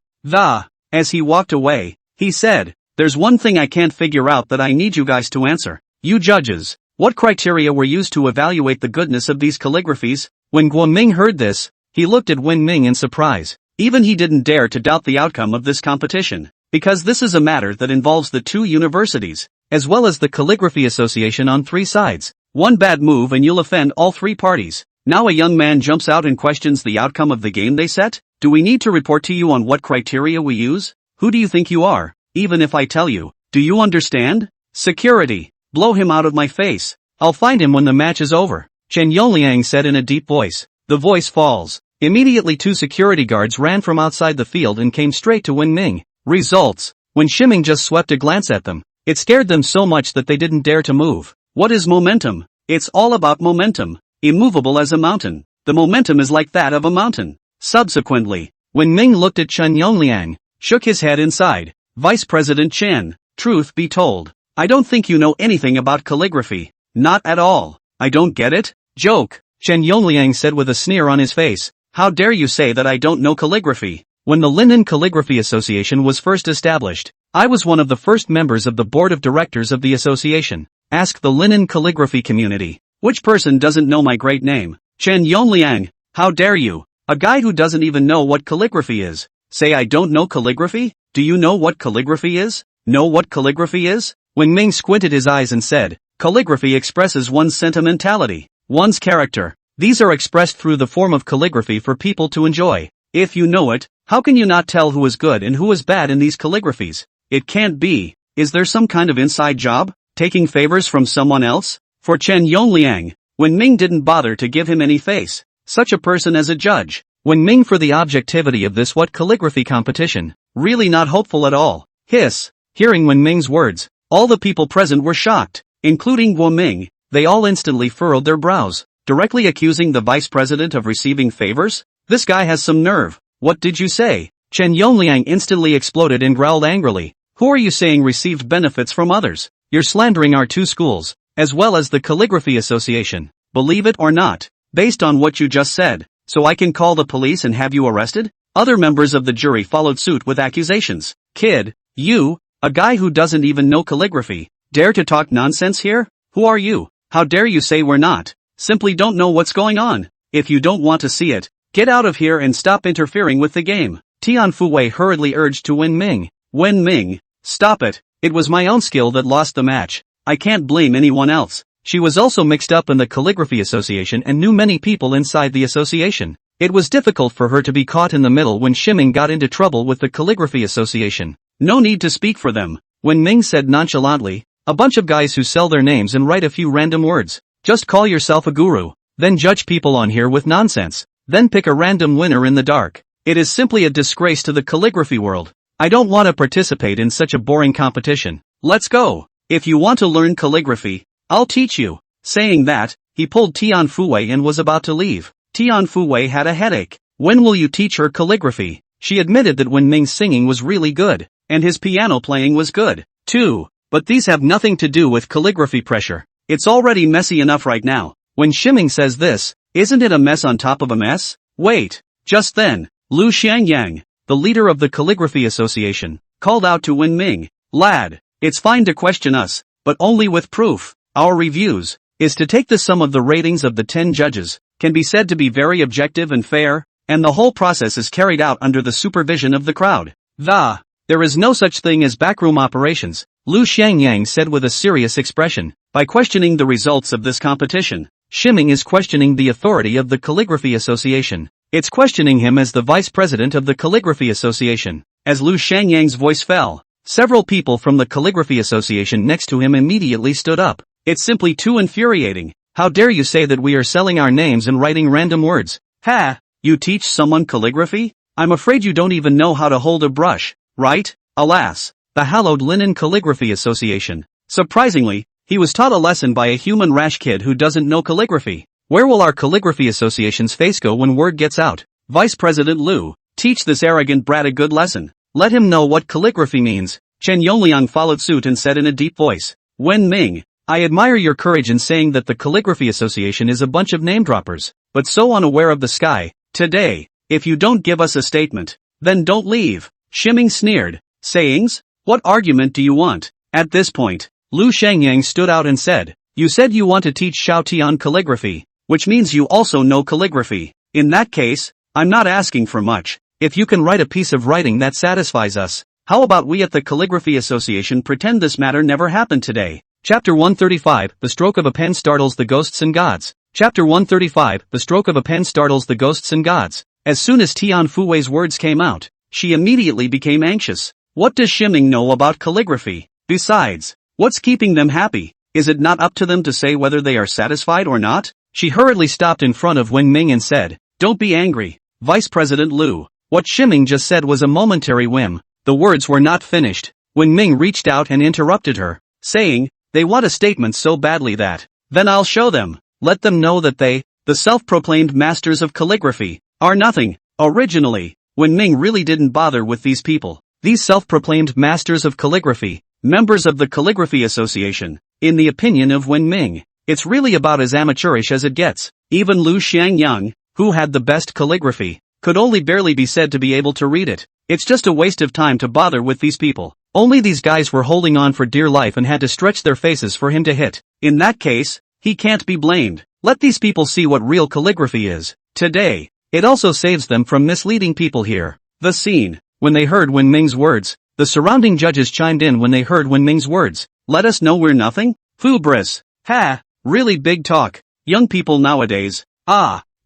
As he walked away, he said, "There's one thing I can't figure out that I need you guys to answer. You judges, what criteria were used to evaluate the goodness of these calligraphies?" When Guo Ming heard this, he looked at Wen Ming in surprise. Even he didn't dare to doubt the outcome of this competition, because this is a matter that involves the 2 universities, as well as the Calligraphy Association on 3 sides. One bad move and you'll offend all 3 parties. Now a young man jumps out and questions the outcome of the game they set? Do we need to report to you on what criteria we use? Who do you think you are? Even if I tell you, do you understand? Security. Blow him out of my face. I'll find him when the match is over. Chen Yongliang said in a deep voice. The voice falls. Immediately 2 security guards ran from outside the field and came straight to Wen Ming. Results. When Shiming just swept a glance at them, it scared them so much that they didn't dare to move. What is momentum? It's all about momentum. Immovable as a mountain. The momentum is like that of a mountain. Subsequently, when Ming looked at Chen Yongliang, shook his head inside. Vice President Chen, truth be told, I don't think you know anything about calligraphy. Not at all. I don't get it? Joke, Chen Yongliang said with a sneer on his face. How dare you say that I don't know calligraphy? When the Linen Calligraphy Association was first established, I was one of the first members of the board of directors of the association. Ask the Linen Calligraphy community. Which person doesn't know my great name? Chen Yongliang, how dare you? A guy who doesn't even know what calligraphy is. Say I don't know calligraphy? Do you know what calligraphy is? Know what calligraphy is? Wen Ming squinted his eyes and said, calligraphy expresses one's sentimentality, one's character. These are expressed through the form of calligraphy for people to enjoy. If you know it, how can you not tell who is good and who is bad in these calligraphies? It can't be. Is there some kind of inside job? Taking favors from someone else? For Chen Yongliang, Wen Ming didn't bother to give him any face. Such a person as a judge. Wen Ming for the objectivity of this what calligraphy competition. Really not hopeful at all. Hiss. Hearing Wen Ming's words, all the people present were shocked, including Wen Ming. They all instantly furrowed their brows, directly accusing the vice president of receiving favors? This guy has some nerve. What did you say? Chen Yongliang instantly exploded and growled angrily. Who are you saying received benefits from others? You're slandering our 2 schools, as well as the Calligraphy Association. Believe it or not, based on what you just said, so I can call the police and have you arrested? Other members of the jury followed suit with accusations. Kid, you, a guy who doesn't even know calligraphy, dare to talk nonsense here? Who are you? How dare you say we're not? Simply don't know what's going on. If you don't want to see it, get out of here and stop interfering with the game. Tian Fuwei hurriedly urged to Wen Ming. Wen Ming, stop it. It was my own skill that lost the match. I can't blame anyone else. She was also mixed up in the Calligraphy Association and knew many people inside the association. It was difficult for her to be caught in the middle when Shiming got into trouble with the Calligraphy Association. No need to speak for them. Wen Ming said nonchalantly, a bunch of guys who sell their names and write a few random words. Just call yourself a guru, then judge people on here with nonsense, then pick a random winner in the dark. It is simply a disgrace to the calligraphy world. I don't want to participate in such a boring competition. Let's go. If you want to learn calligraphy, I'll teach you. Saying that, he pulled Tian Fuwei and was about to leave. Tian Fuwei had a headache. When will you teach her calligraphy? She admitted that Wen Ming's singing was really good, and his piano playing was good, too. But these have nothing to do with calligraphy pressure. It's already messy enough right now. When Shiming says this, isn't it a mess on top of a mess? Wait. Just then, Lu Xiangyang, the leader of the Calligraphy Association, called out to Wen Ming. Lad, it's fine to question us, but only with proof. Our reviews is to take the sum of the ratings of the 10 judges, can be said to be very objective and fair, and the whole process is carried out under the supervision of the crowd. There is no such thing as backroom operations, Lu Xiangyang said with a serious expression. By questioning the results of this competition, Shiming is questioning the authority of the Calligraphy Association. It's questioning him as the vice president of the Calligraphy Association. As Lu Xiangyang's voice fell, several people from the Calligraphy Association next to him immediately stood up. It's simply too infuriating. How dare you say that we are selling our names and writing random words? Ha! You teach someone calligraphy? I'm afraid you don't even know how to hold a brush, right? Alas, the hallowed Linen Calligraphy Association. Surprisingly, he was taught a lesson by a human rash kid who doesn't know calligraphy. Where will our Calligraphy Association's face go when word gets out? Vice President Lu, teach this arrogant brat a good lesson. Let him know what calligraphy means. Chen Yongliang followed suit and said in a deep voice. Wen Ming, I admire your courage in saying that the Calligraphy Association is a bunch of name-droppers, but so unaware of the sky. Today, if you don't give us a statement, then don't leave. Shiming sneered. Sayings? What argument do you want? At this point, Lu Xiangyang stood out and said, you said you want to teach Xiaotian calligraphy, which means you also know calligraphy. In that case, I'm not asking for much. If you can write a piece of writing that satisfies us, how about we at the Calligraphy Association pretend this matter never happened today? Chapter 135, The Stroke of a Pen Startles the Ghosts and Gods. Chapter 135, The Stroke of a Pen Startles the Ghosts and Gods. As soon as Tian Fuwei's words came out, she immediately became anxious. What does Shiming know about calligraphy? Besides, what's keeping them happy? Is it not up to them to say whether they are satisfied or not? She hurriedly stopped in front of Wen Ming and said, don't be angry. Vice President Liu. What Shiming just said was a momentary whim. The words were not finished. When Ming reached out and interrupted her, saying, they want a statement so badly that, then I'll show them. Let them know that they, the self-proclaimed masters of calligraphy, are nothing. Originally, Wen Ming really didn't bother with these people. These self-proclaimed masters of calligraphy, members of the Calligraphy Association, in the opinion of Wen Ming, it's really about as amateurish as it gets. Even Lu Xiangyang, who had the best calligraphy, could only barely be said to be able to read it. It's just a waste of time to bother with these people. Only these guys were holding on for dear life and had to stretch their faces for him to hit. In that case, he can't be blamed. Let these people see what real calligraphy is. Today, it also saves them from misleading people here. The scene. When they heard Wen Ming's words, the surrounding judges chimed in when they heard Wen Ming's words. Let us know we're nothing? Hubris. Ha! Really big talk. Young people nowadays,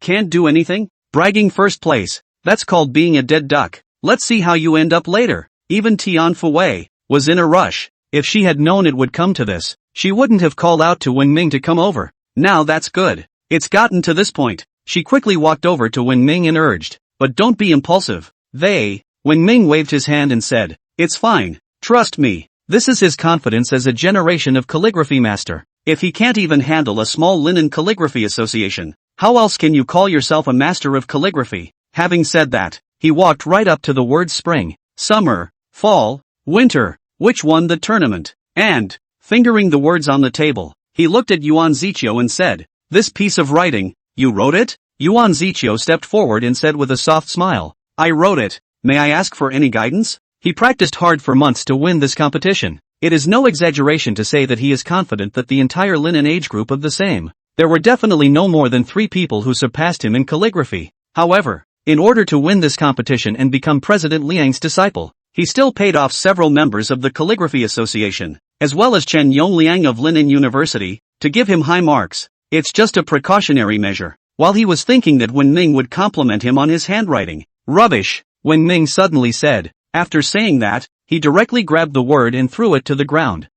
can't do anything? Bragging first place. That's called being a dead duck. Let's see how you end up later. Even Tian Fuwei was in a rush. If she had known it would come to this, she wouldn't have called out to Wen Ming to come over. Now that's good. It's gotten to this point. She quickly walked over to Wen Ming and urged, but don't be impulsive. Wen Ming waved his hand and said, it's fine. Trust me. This is his confidence as a generation of calligraphy master. If he can't even handle a small linen calligraphy association, how else can you call yourself a master of calligraphy? Having said that, he walked right up to the words spring, summer, fall, winter, which won the tournament, and, fingering the words on the table, he looked at Yuan Ziqiu and said, this piece of writing, you wrote it? Yuan Ziqiu stepped forward and said with a soft smile, I wrote it. May I ask for any guidance? He practiced hard for months to win this competition. It is no exaggeration to say that he is confident that the entire linen age group of the same. There were definitely no more than 3 people who surpassed him in calligraphy. However, in order to win this competition and become President Liang's disciple, he still paid off several members of the Calligraphy Association, as well as Chen Yongliang of Linen University, to give him high marks. It's just a precautionary measure. While he was thinking that Wen Ming would compliment him on his handwriting. Rubbish, Wen Ming suddenly said. After saying that, he directly grabbed the word and threw it to the ground.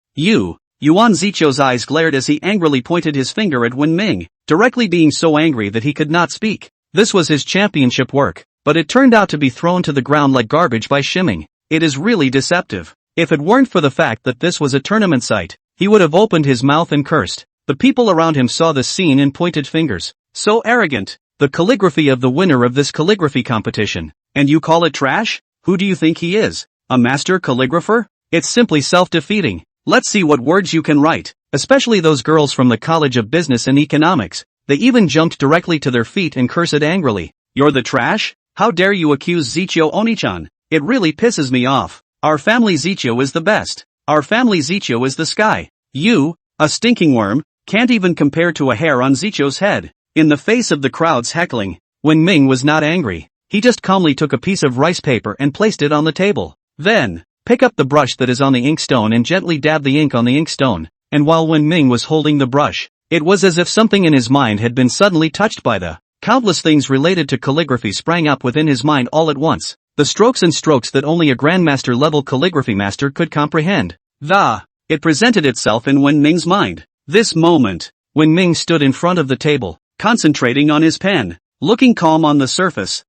Yuan Ziqiu's eyes glared as he angrily pointed his finger at Wen Ming, directly being so angry that he could not speak. This was his championship work, but it turned out to be thrown to the ground like garbage by Shiming. It is really deceptive. If it weren't for the fact that this was a tournament site, he would have opened his mouth and cursed. The people around him saw the scene and pointed fingers. So arrogant. The calligraphy of the winner of this calligraphy competition. And you call it trash? Who do you think he is? A master calligrapher? It's simply self-defeating. Let's see what words you can write. Especially those girls from the College of Business and Economics. They even jumped directly to their feet and cursed angrily. You're the trash? How dare you accuse Ziqiu Onichan? It really pisses me off. Our family Ziqiu is the best. Our family Ziqiu is the sky. You, a stinking worm, can't even compare to a hair on Ziqiu's head. In the face of the crowd's heckling, Wen Ming was not angry. He just calmly took a piece of rice paper and placed it on the table. Then, pick up the brush that is on the inkstone and gently dab the ink on the inkstone. And while Wen Ming was holding the brush, it was as if something in his mind had been suddenly touched by the countless things related to calligraphy sprang up within his mind all at once. The strokes and strokes that only a grandmaster-level calligraphy master could comprehend. It presented itself in Wen Ming's mind. This moment, Wen Ming stood in front of the table, concentrating on his pen, looking calm on the surface.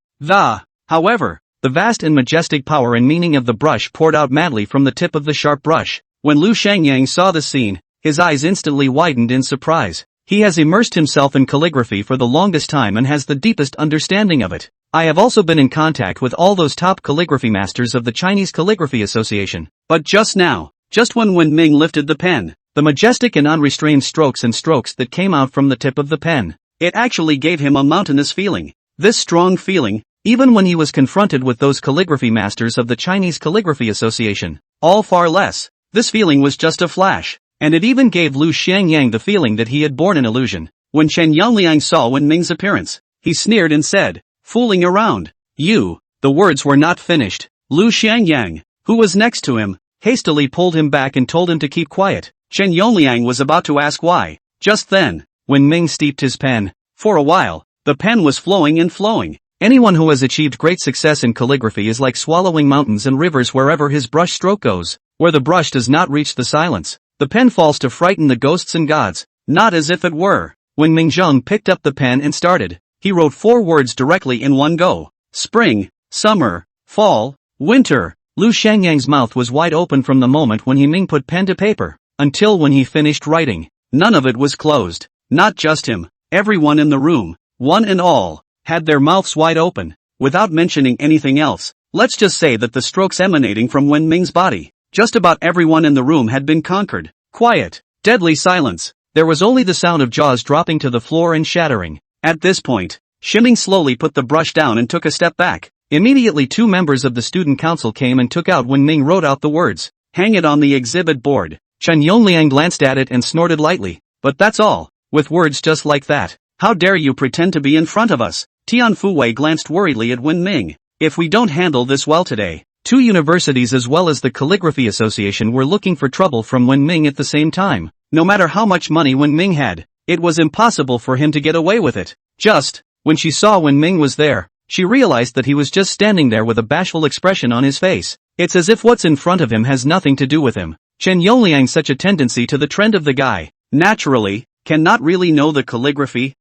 However, the vast and majestic power and meaning of the brush poured out madly from the tip of the sharp brush. When Lu Xiangyang saw the scene, his eyes instantly widened in surprise. He has immersed himself in calligraphy for the longest time and has the deepest understanding of it. I have also been in contact with all those top calligraphy masters of the Chinese Calligraphy Association. But just now, just when Wen Ming lifted the pen, the majestic and unrestrained strokes and strokes that came out from the tip of the pen, it actually gave him a mountainous feeling. This strong feeling, even when he was confronted with those calligraphy masters of the Chinese Calligraphy Association, all far less. This feeling was just a flash, and it even gave Lu Xiangyang the feeling that he had borne an illusion. When Chen Yongliang saw Wen Ming's appearance, he sneered and said, fooling around. The words were not finished. Lu Xiangyang, who was next to him, hastily pulled him back and told him to keep quiet. Chen Yongliang was about to ask why. Just then, Wen Ming steeped his pen. For a while, the pen was flowing and flowing. Anyone who has achieved great success in calligraphy is like swallowing mountains and rivers wherever his brush stroke goes. Where the brush does not reach the silence, the pen falls to frighten the ghosts and gods. Not as if it were. When Mingzheng picked up the pen and started, he wrote 4 words directly in one go. spring, summer, fall, winter. Lu Shangyang's mouth was wide open from the moment when Ming put pen to paper, until when he finished writing. None of it was closed. Not just him. Everyone in the room, one and all, had their mouths wide open, without mentioning anything else. Let's just say that the strokes emanating from Wen Ming's body, just about everyone in the room had been conquered. Quiet, deadly silence. There was only the sound of jaws dropping to the floor and shattering. At this point, Ming slowly put the brush down and took a step back. Immediately 2 members of the student council came and took out when Ming wrote out the words, "Hang it on the exhibit board." Chen Yongliang glanced at it and snorted lightly. But that's all. With words just like that, how dare you pretend to be in front of us? Tian Fuwei glanced worriedly at Wen Ming. If we don't handle this well today, 2 universities as well as the Calligraphy Association were looking for trouble from Wen Ming at the same time. No matter how much money Wen Ming had, it was impossible for him to get away with it. Just, when she saw Wen Ming was there, she realized that he was just standing there with a bashful expression on his face. It's as if what's in front of him has nothing to do with him. Chen Yongliang such a tendency to the trend of the guy, naturally, cannot really know the calligraphy.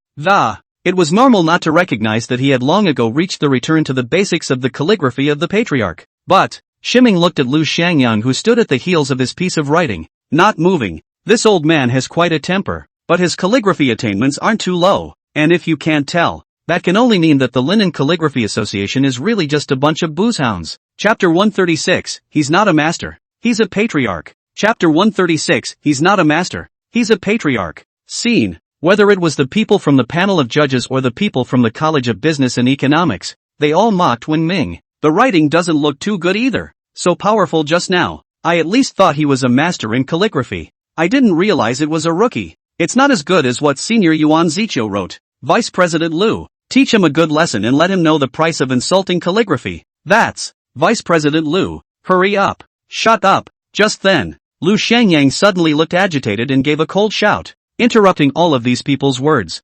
It was normal not to recognize that he had long ago reached the return to the basics of the calligraphy of the patriarch. But, Ming looked at Lu Shangyang who stood at the heels of his piece of writing, not moving. This old man has quite a temper, but his calligraphy attainments aren't too low, and if you can't tell, that can only mean that the Linen Calligraphy Association is really just a bunch of boozehounds. Chapter 136, He's not a master, he's a patriarch. Chapter 136, He's not a master, he's a patriarch. Scene. Whether it was the people from the panel of judges or the people from the College of Business and Economics, they all mocked Wen Ming. The writing doesn't look too good either. So powerful just now. I at least thought he was a master in calligraphy. I didn't realize it was a rookie. It's not as good as what Senior Yuan Zichou wrote. Vice President Lu. Teach him a good lesson and let him know the price of insulting calligraphy. That's Vice President Lu. Hurry up. Shut up. Just then, Lu Shangyang suddenly looked agitated and gave a cold shout, interrupting all of these people's words.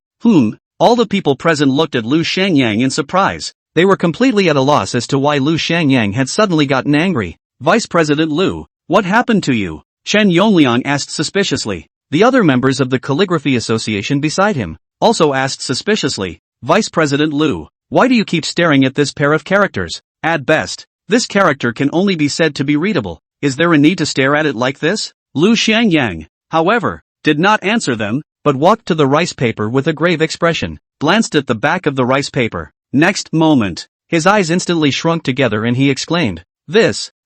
All the people present looked at Lu Shangyang in surprise. They were completely at a loss as to why Lu Shangyang had suddenly gotten angry. Vice President Lu, what happened to you? Chen Yongliang asked suspiciously. The other members of the Calligraphy Association beside him also asked suspiciously, Vice President Lu, why do you keep staring at this pair of characters? At best, this character can only be said to be readable. Is there a need to stare at it like this? Lu Shangyang, however, did not answer them, but walked to the rice paper with a grave expression, glanced at the back of the rice paper. Next moment, his eyes instantly shrunk together and he exclaimed,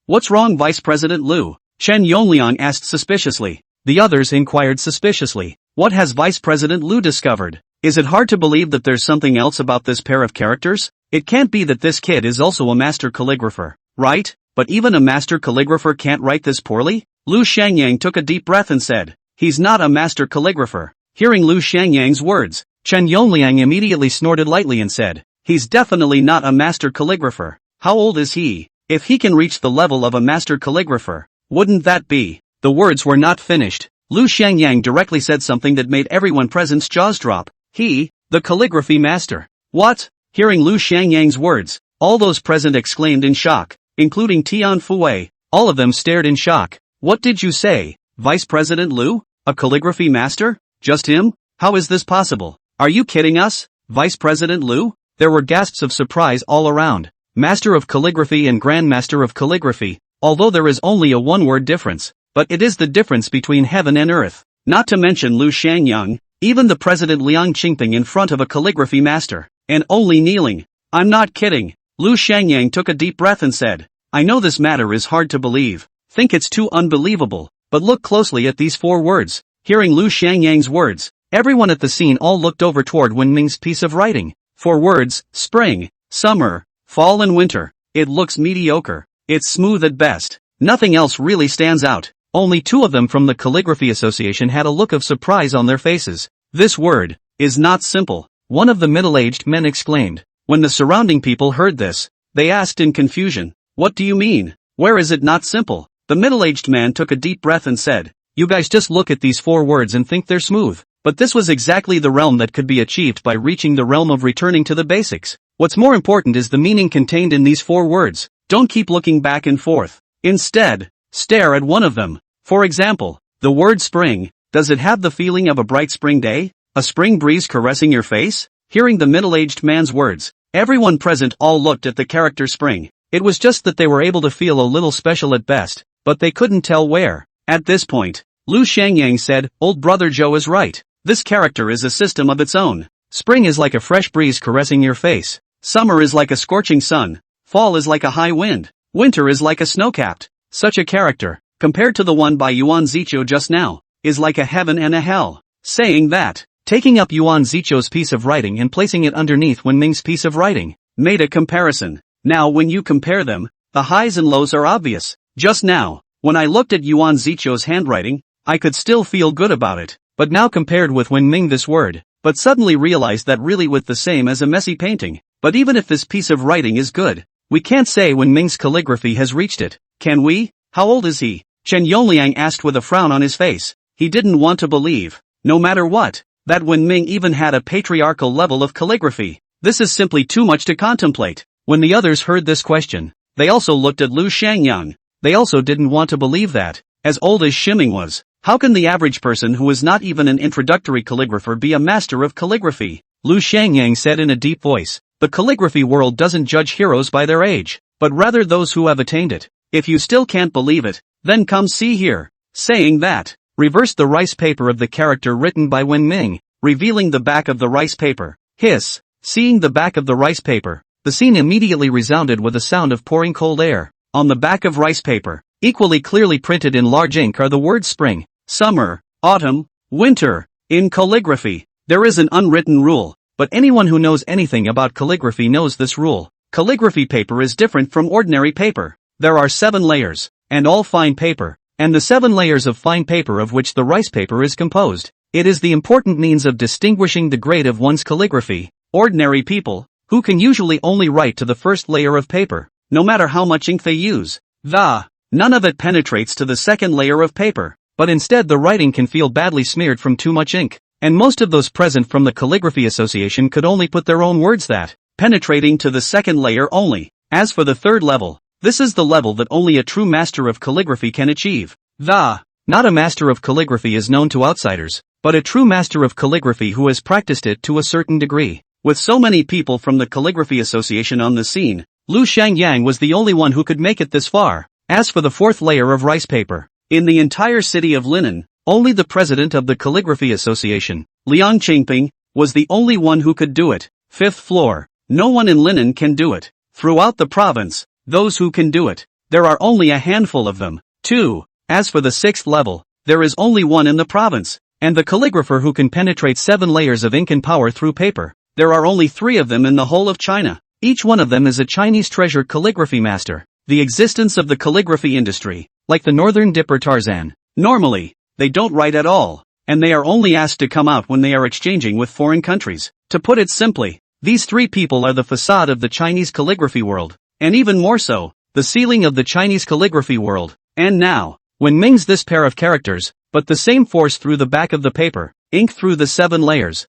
what's wrong Vice President Lu? Chen Yongliang asked suspiciously. The others inquired suspiciously, what has Vice President Lu discovered? Is it hard to believe that there's something else about this pair of characters? It can't be that this kid is also a master calligrapher, right? But even a master calligrapher can't write this poorly? Lu Shangyang took a deep breath and said, he's not a master calligrapher. Hearing Lu Shangyang's words, Chen Yongliang immediately snorted lightly and said, he's definitely not a master calligrapher. How old is he? If he can reach the level of a master calligrapher, wouldn't that be? The words were not finished. Lu Shangyang directly said something that made everyone present's jaws drop. He, the calligraphy master. What? Hearing Lu Shangyang's words, all those present exclaimed in shock, including Tian Fuwei. All of them stared in shock. What did you say, Vice President Lu? A calligraphy master? Just him? How is this possible? Are you kidding us, Vice President Lu? There were gasps of surprise all around. Master of Calligraphy and Grandmaster of Calligraphy, although there is only a one-word difference, but it is the difference between heaven and earth. Not to mention Lu Shangyang, even the President Liang Qingping in front of a calligraphy master, and only kneeling. I'm not kidding. Lu Shangyang took a deep breath and said, I know this matter is hard to believe. Think it's too unbelievable, but look closely at these 4 words. Hearing Lu Shangyang's words, everyone at the scene all looked over toward Wen Ming's piece of writing. 4 words, spring, summer, fall and winter. It looks mediocre. It's smooth at best. Nothing else really stands out. Only 2 of them from the Calligraphy Association had a look of surprise on their faces. This word is not simple, one of the middle-aged men exclaimed. When the surrounding people heard this, they asked in confusion, what do you mean? Where is it not simple? The middle-aged man took a deep breath and said, you guys just look at these 4 words and think they're smooth. But this was exactly the realm that could be achieved by reaching the realm of returning to the basics. What's more important is the meaning contained in these 4 words. Don't keep looking back and forth. Instead, stare at one of them. For example, the word spring. Does it have the feeling of a bright spring day? A spring breeze caressing your face? Hearing the middle-aged man's words, Everyone present all looked at the character Spring. It was just that they were able to feel a little special at best, but they couldn't tell where. At this point, Lu Shangyang said, "Old brother Joe is right. This character is a system of its own. Spring is like a fresh breeze caressing your face. Summer is like a scorching sun. Fall is like a high wind. Winter is like a snow-capped. Such a character, compared to the one by Yuan Zichou just now, is like a heaven and a hell." Saying that, taking up Yuan Zichou's piece of writing and placing it underneath Wenming's piece of writing, made a comparison. Now when you compare them, the highs and lows are obvious. Just now, when I looked at Yuan Zichou's handwriting, I could still feel good about it, but now compared with Wenming this word, but suddenly realized that really with the same as a messy painting. But even if this piece of writing is good, we can't say Wenming's calligraphy has reached it, can we? How old is he? Chen Yongliang asked with a frown on his face. He didn't want to believe, no matter what, that Wenming even had a patriarchal level of calligraphy. This is simply too much to contemplate. When the others heard this question, they also looked at Lu Shangyang. They also didn't want to believe that, as old as Shiming was, how can the average person who is not even an introductory calligrapher be a master of calligraphy? Lu Shangyang said in a deep voice, "The calligraphy world doesn't judge heroes by their age, but rather those who have attained it. If you still can't believe it, then come see here." Saying that, reversed the rice paper of the character written by Wenming, revealing the back of the rice paper. Hiss! Seeing the back of the rice paper, the scene immediately resounded with a sound of pouring cold air. On the back of rice paper, equally clearly printed in large ink are the words spring, summer, autumn, winter. In calligraphy, there is an unwritten rule, but anyone who knows anything about calligraphy knows this rule. Calligraphy paper is different from ordinary paper. There are 7 layers, and all fine paper, and the 7 layers of fine paper of which the rice paper is composed. It is the important means of distinguishing the grade of one's calligraphy. Ordinary people, who can usually only write to the first layer of paper, no matter how much ink they use, none of it penetrates to the second layer of paper, but instead the writing can feel badly smeared from too much ink, and most of those present from the Calligraphy Association could only put their own words that, penetrating to the second layer only. As for the third level, this is the level that only a true master of calligraphy can achieve. Not a master of calligraphy is known to outsiders, but a true master of calligraphy who has practiced it to a certain degree. With so many people from the Calligraphy Association on the scene, Lu Shangyang was the only one who could make it this far. As for the 4th layer of rice paper, in the entire city of Linen, only the president of the Calligraphy Association, Liang Qingping, was the only one who could do it. 5th floor, no one in Linen can do it. Throughout the province, those who can do it, there are only a handful of them. 2. As for the 6th level, there is only one in the province, and the calligrapher who can penetrate 7 layers of ink and power through paper. There are only 3 of them in the whole of China. Each one of them is a Chinese treasure calligraphy master. The existence of the calligraphy industry, like the Northern Dipper Tarzan. Normally, they don't write at all, and they are only asked to come out when they are exchanging with foreign countries. To put it simply, these 3 people are the facade of the Chinese calligraphy world, and even more so, the ceiling of the Chinese calligraphy world. And now, when Ming's this pair of characters, but the same force through the back of the paper, ink through the 7 layers,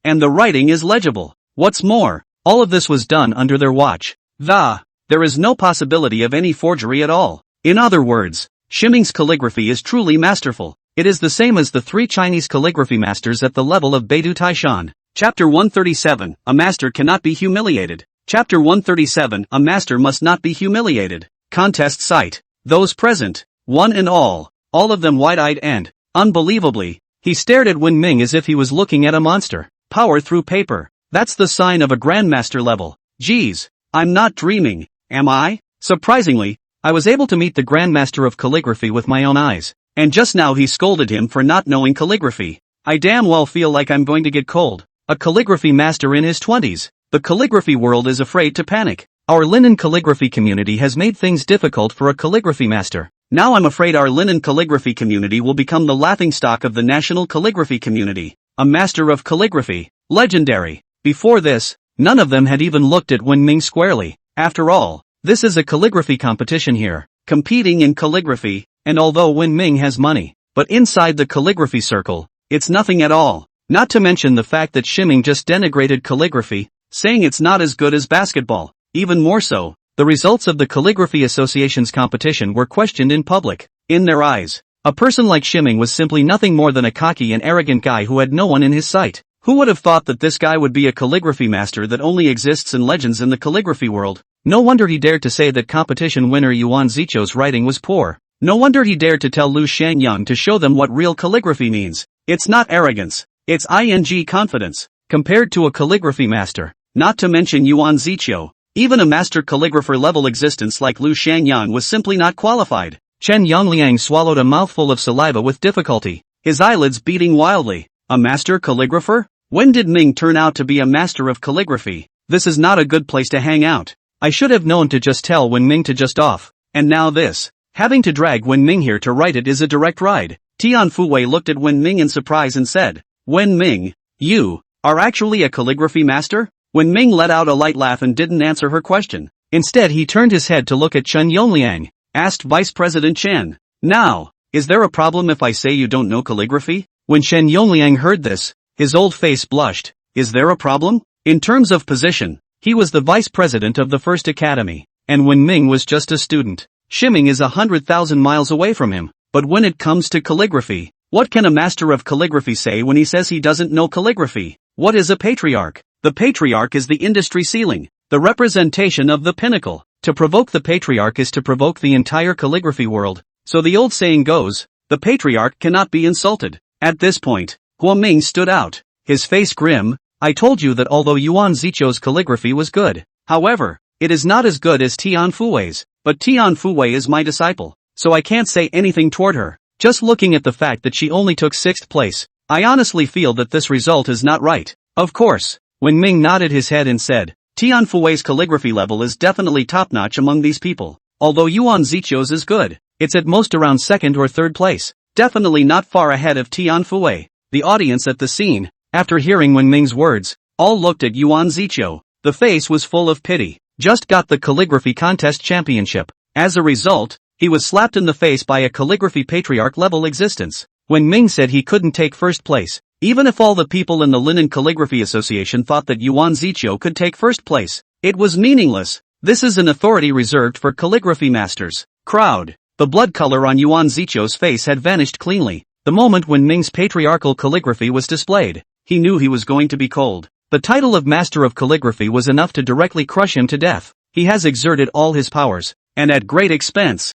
and the writing is legible. What's more, all of this was done under their watch. There is no possibility of any forgery at all. In other words, Shiming's calligraphy is truly masterful. It is the same as the 3 Chinese calligraphy masters at the level of Beidu Taishan. Chapter 137, A Master Cannot Be Humiliated. Chapter 137, A Master Must Not Be Humiliated. Contest site. Those present, one and all of them wide-eyed and, unbelievably, he stared at Wenming as if he was looking at a monster. Power through paper. That's the sign of a grandmaster level. Geez, I'm not dreaming, am I? Surprisingly, I was able to meet the grandmaster of calligraphy with my own eyes, and just now he scolded him for not knowing calligraphy. I damn well feel like I'm going to get cold. A calligraphy master in his 20s. The calligraphy world is afraid to panic. Our Linen calligraphy community has made things difficult for a calligraphy master. Now I'm afraid our Linen calligraphy community will become the laughingstock of the national calligraphy community. A master of calligraphy. Legendary. Before this, none of them had even looked at Wenming squarely. After all, this is a calligraphy competition here. Competing in calligraphy, and although Wenming has money, but inside the calligraphy circle, it's nothing at all. Not to mention the fact that Shiming just denigrated calligraphy, saying it's not as good as basketball. Even more so, the results of the Calligraphy Association's competition were questioned in public. In their eyes, a person like Shiming was simply nothing more than a cocky and arrogant guy who had no one in his sight. Who would have thought that this guy would be a calligraphy master that only exists in legends in the calligraphy world? No wonder he dared to say that competition winner Yuan Zichou's writing was poor. No wonder he dared to tell Lu Shangyang to show them what real calligraphy means. It's not arrogance. It's ing confidence. Compared to a calligraphy master, not to mention Yuan Zichou, even a master calligrapher level existence like Lu Shangyang was simply not qualified. Chen Yongliang swallowed a mouthful of saliva with difficulty, his eyelids beating wildly. A master calligrapher? When did Ming turn out to be a master of calligraphy? This is not a good place to hang out. I should have known to just tell Wen Ming to just off. And now this. Having to drag Wen Ming here to write it is a direct ride. Tian Fuwei looked at Wen Ming in surprise and said, Wen Ming, you are actually a calligraphy master? Wen Ming let out a light laugh and didn't answer her question. Instead he turned his head to look at Chen Yongliang, asked Vice President Chen. Now, is there a problem if I say you don't know calligraphy? When Chen Yongliang heard this, his old face blushed. Is there a problem? In terms of position, he was the vice president of the first academy, and Wen Ming was just a student. Shiming is 100,000 miles away from him, but when it comes to calligraphy, what can a master of calligraphy say when he says he doesn't know calligraphy? What is a patriarch? The patriarch is the industry ceiling, the representation of the pinnacle. To provoke the patriarch is to provoke the entire calligraphy world, so the old saying goes, the patriarch cannot be insulted. At this point, Hua Ming stood out, his face grim. I told you that although Yuan Zichou's calligraphy was good, however, it is not as good as Tian Fuwei's, but Tian Fuwei is my disciple, so I can't say anything toward her. Just looking at the fact that she only took 6th place, I honestly feel that this result is not right. Of course, Wen Ming nodded his head and said, Tian Fuwei's calligraphy level is definitely top-notch among these people. Although Yuan Zichou's is good, it's at most around 2nd or 3rd place. Definitely not far ahead of Tian Fuwei. The audience at the scene, after hearing Wen Ming's words, all looked at Yuan Zichou. The face was full of pity. Just got the calligraphy contest championship. As a result, he was slapped in the face by a calligraphy patriarch level existence. Wen Ming said he couldn't take 1st place, even if all the people in the Linen Calligraphy Association thought that Yuan Zichou could take 1st place. It was meaningless. This is an authority reserved for calligraphy masters. Crowd. The blood color on Yuan Zichou's face had vanished cleanly. The moment when Ming's patriarchal calligraphy was displayed, he knew he was going to be cold. The title of Master of Calligraphy was enough to directly crush him to death. He has exerted all his powers, and at great expense,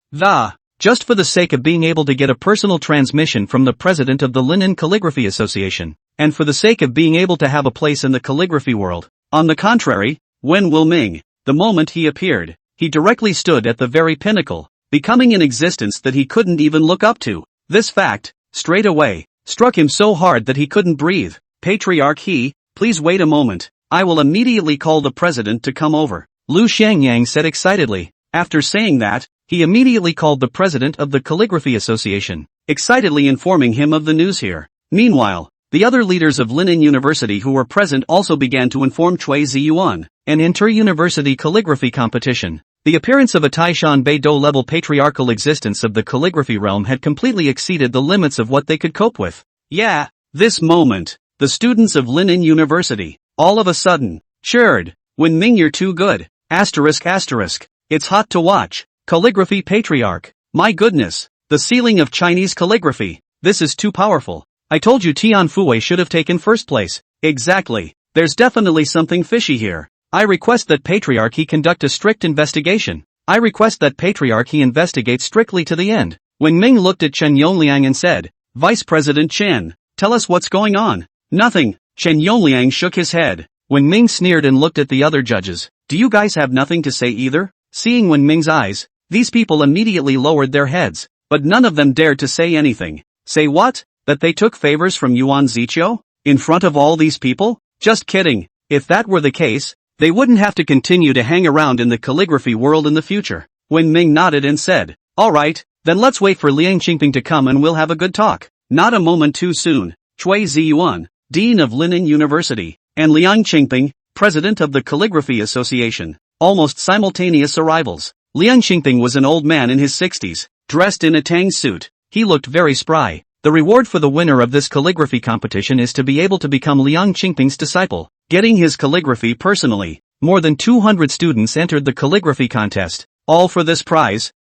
just for the sake of being able to get a personal transmission from the president of the Linen Calligraphy Association, and for the sake of being able to have a place in the calligraphy world. On the contrary, Wen Ming, the moment he appeared, he directly stood at the very pinnacle, becoming an existence that he couldn't even look up to. This fact, straight away, struck him so hard that he couldn't breathe. Patriarch please wait a moment, I will immediately call the president to come over, Lu Shangyang said excitedly. After saying that, he immediately called the president of the Calligraphy Association, excitedly informing him of the news here. Meanwhile, the other leaders of Linen University who were present also began to inform Cui Ziyuan, an inter-university calligraphy competition. The appearance of a Taishan Beidou level patriarchal existence of the calligraphy realm had completely exceeded the limits of what they could cope with. Yeah, this moment, the students of Linen University, all of a sudden, cheered. Wen Ming, you're too good. ***. It's hot to watch. Calligraphy patriarch. My goodness. The ceiling of Chinese calligraphy. This is too powerful. I told you Tian Fuwei should have taken 1st place. Exactly. There's definitely something fishy here. I request that patriarch he conduct a strict investigation. I request that patriarch he investigate strictly to the end. Wen Ming looked at Chen Yongliang and said, Vice President Chen, tell us what's going on. Nothing. Chen Yongliang shook his head. Wen Ming sneered and looked at the other judges. Do you guys have nothing to say either? Seeing Wen Ming's eyes, these people immediately lowered their heads, but none of them dared to say anything. Say what? That they took favors from Yuan Zichou? In front of all these people? Just kidding. If that were the case, they wouldn't have to continue to hang around in the calligraphy world in the future. Wen Ming nodded and said, alright, then let's wait for Liang Qingping to come and we'll have a good talk. Not a moment too soon. Cui Ziyuan, Dean of Linen University, and Liang Qingping, President of the Calligraphy Association, almost simultaneous arrivals. Liang Qingping was an old man in his 60s, dressed in a tang suit. He looked very spry. The reward for the winner of this calligraphy competition is to be able to become Liang Qingping's disciple, getting his calligraphy personally. More than 200 students entered the calligraphy contest, all for this prize.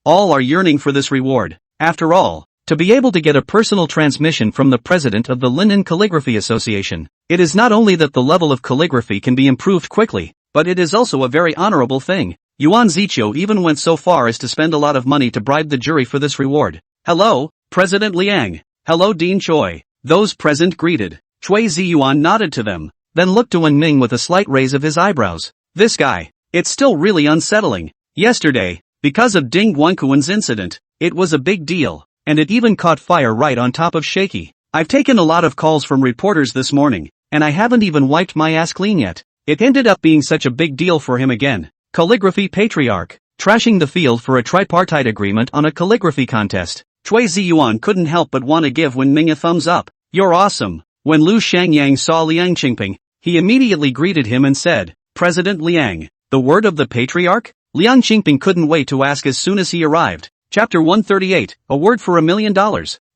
All are yearning for this reward. After all, To be able to get a personal transmission from the president of the Linen Calligraphy Association. It is not only that the level of calligraphy can be improved quickly, but it is also a very honorable thing. Yuan Ziqiu even went so far as to spend a lot of money to bribe the jury for this reward. Hello, President Liang. Hello, Dean Choi. Those present greeted. Cui Ziyuan nodded to them, then looked to Wen Ming with a slight raise of his eyebrows. This guy. It's still really unsettling. Yesterday, because of Ding Guanquan's incident, it was a big deal, and it even caught fire right on top of Shaky. I've taken a lot of calls from reporters this morning, and I haven't even wiped my ass clean yet. It ended up being such a big deal for him again. Calligraphy patriarch, trashing the field for a tripartite agreement on a calligraphy contest. Cui Ziyuan couldn't help but want to give Wen Ming a thumbs up. You're awesome. When Lu Shangyang saw Liang Qingping, he immediately greeted him and said, President Liang, the word of the patriarch? Liang Qingping couldn't wait to ask as soon as he arrived. Chapter 138, a word for $1 million.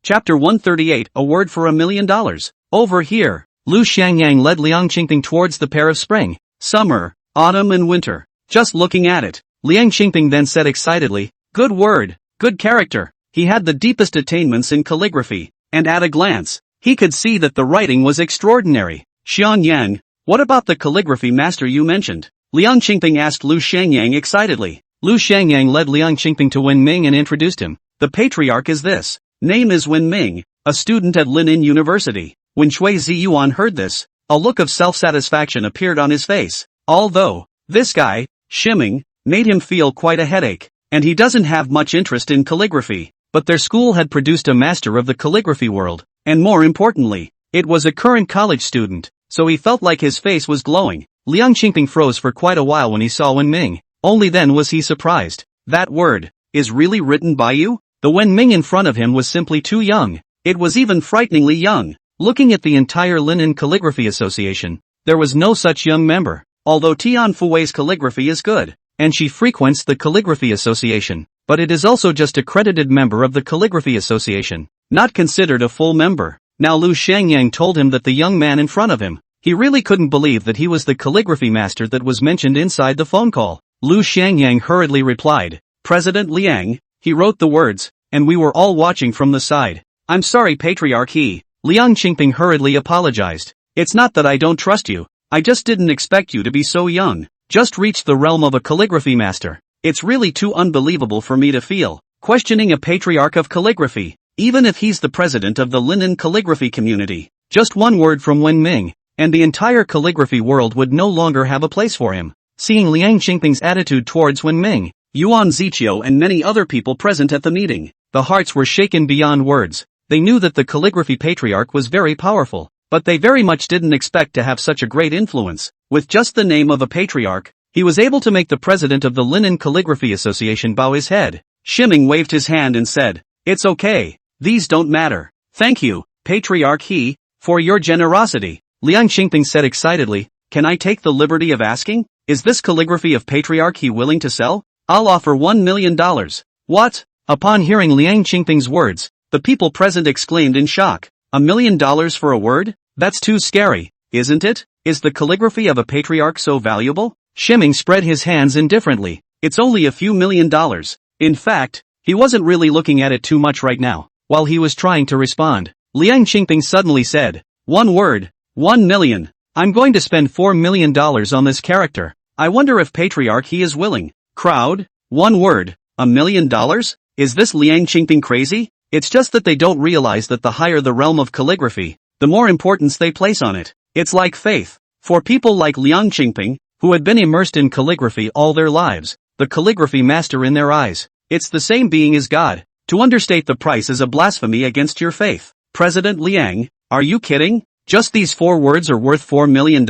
Chapter 138, a word for $1 million. Over here, Lu Shangyang led Liang Qingping towards the pair of spring, summer, autumn and winter. Just looking at it, Liang Qingping then said excitedly, good word, good character. He had the deepest attainments in calligraphy, and at a glance, he could see that the writing was extraordinary. Xiangyang, what about the calligraphy master you mentioned? Liang Qingping asked Lu Shangyang excitedly. Lu Shangyang led Liang Qingping to Wen Ming and introduced him. The patriarch is this. Name is Wen Ming, a student at Linen University. When Cui Ziyuan heard this, a look of self-satisfaction appeared on his face. Although, this guy, Shiming, made him feel quite a headache, and he doesn't have much interest in calligraphy. But their school had produced a master of the calligraphy world, and more importantly, it was a current college student, so he felt like his face was glowing. Liang Qingping froze for quite a while when he saw Wen Ming. Only then was he surprised. That word is really written by you? The Wen Ming in front of him was simply too young. It was even frighteningly young. Looking at the entire Linen Calligraphy Association, there was no such young member. Although Tian Fui's calligraphy is good, and she frequents the Calligraphy Association, but it is also just a credited member of the Calligraphy Association, not considered a full member. Now Lu Shangyang told him that the young man in front of him, he really couldn't believe that he was the calligraphy master that was mentioned inside the phone call. Lu Shangyang hurriedly replied, President Liang, he wrote the words, and we were all watching from the side. I'm sorry Patriarch he. Liang Qingping hurriedly apologized. It's not that I don't trust you, I just didn't expect you to be so young. Just reached the realm of a calligraphy master. It's really too unbelievable for me to feel, questioning a patriarch of calligraphy, even if he's the president of the Linen calligraphy community. Just one word from Wen Ming, and the entire calligraphy world would no longer have a place for him. Seeing Liang Qingping's attitude towards Wen Ming, Yuan Ziqiu and many other people present at the meeting, the hearts were shaken beyond words. They knew that the calligraphy patriarch was very powerful, but they very much didn't expect to have such a great influence. With just the name of a patriarch, he was able to make the president of the Linen Calligraphy Association bow his head. Shiming waved his hand and said, It's okay, these don't matter. Thank you, Patriarch he, for your generosity. Liang Qingping said excitedly, Can I take the liberty of asking? Is this calligraphy of Patriarch he willing to sell? I'll offer $1 million. What? Upon hearing Liang Qingping's words, the people present exclaimed in shock. $1 million for a word? That's too scary, isn't it? Is the calligraphy of a patriarch so valuable? Shiming spread his hands indifferently. It's only a few $1,000,000. In fact, he wasn't really looking at it too much right now. While he was trying to respond, Liang Qingping suddenly said, One word, 1 million. I'm going to spend $4 million on this character. I wonder if Patriarch he is willing. Crowd, one word, $1 million? Is this Liang Qingping crazy? It's just that they don't realize that the higher the realm of calligraphy, the more importance they place on it. It's like faith. For people like Liang Qingping, who had been immersed in calligraphy all their lives, the calligraphy master in their eyes, it's the same being as God. To understate the price is a blasphemy against your faith. President Liang, are you kidding? Just these 4 words are worth $4 million?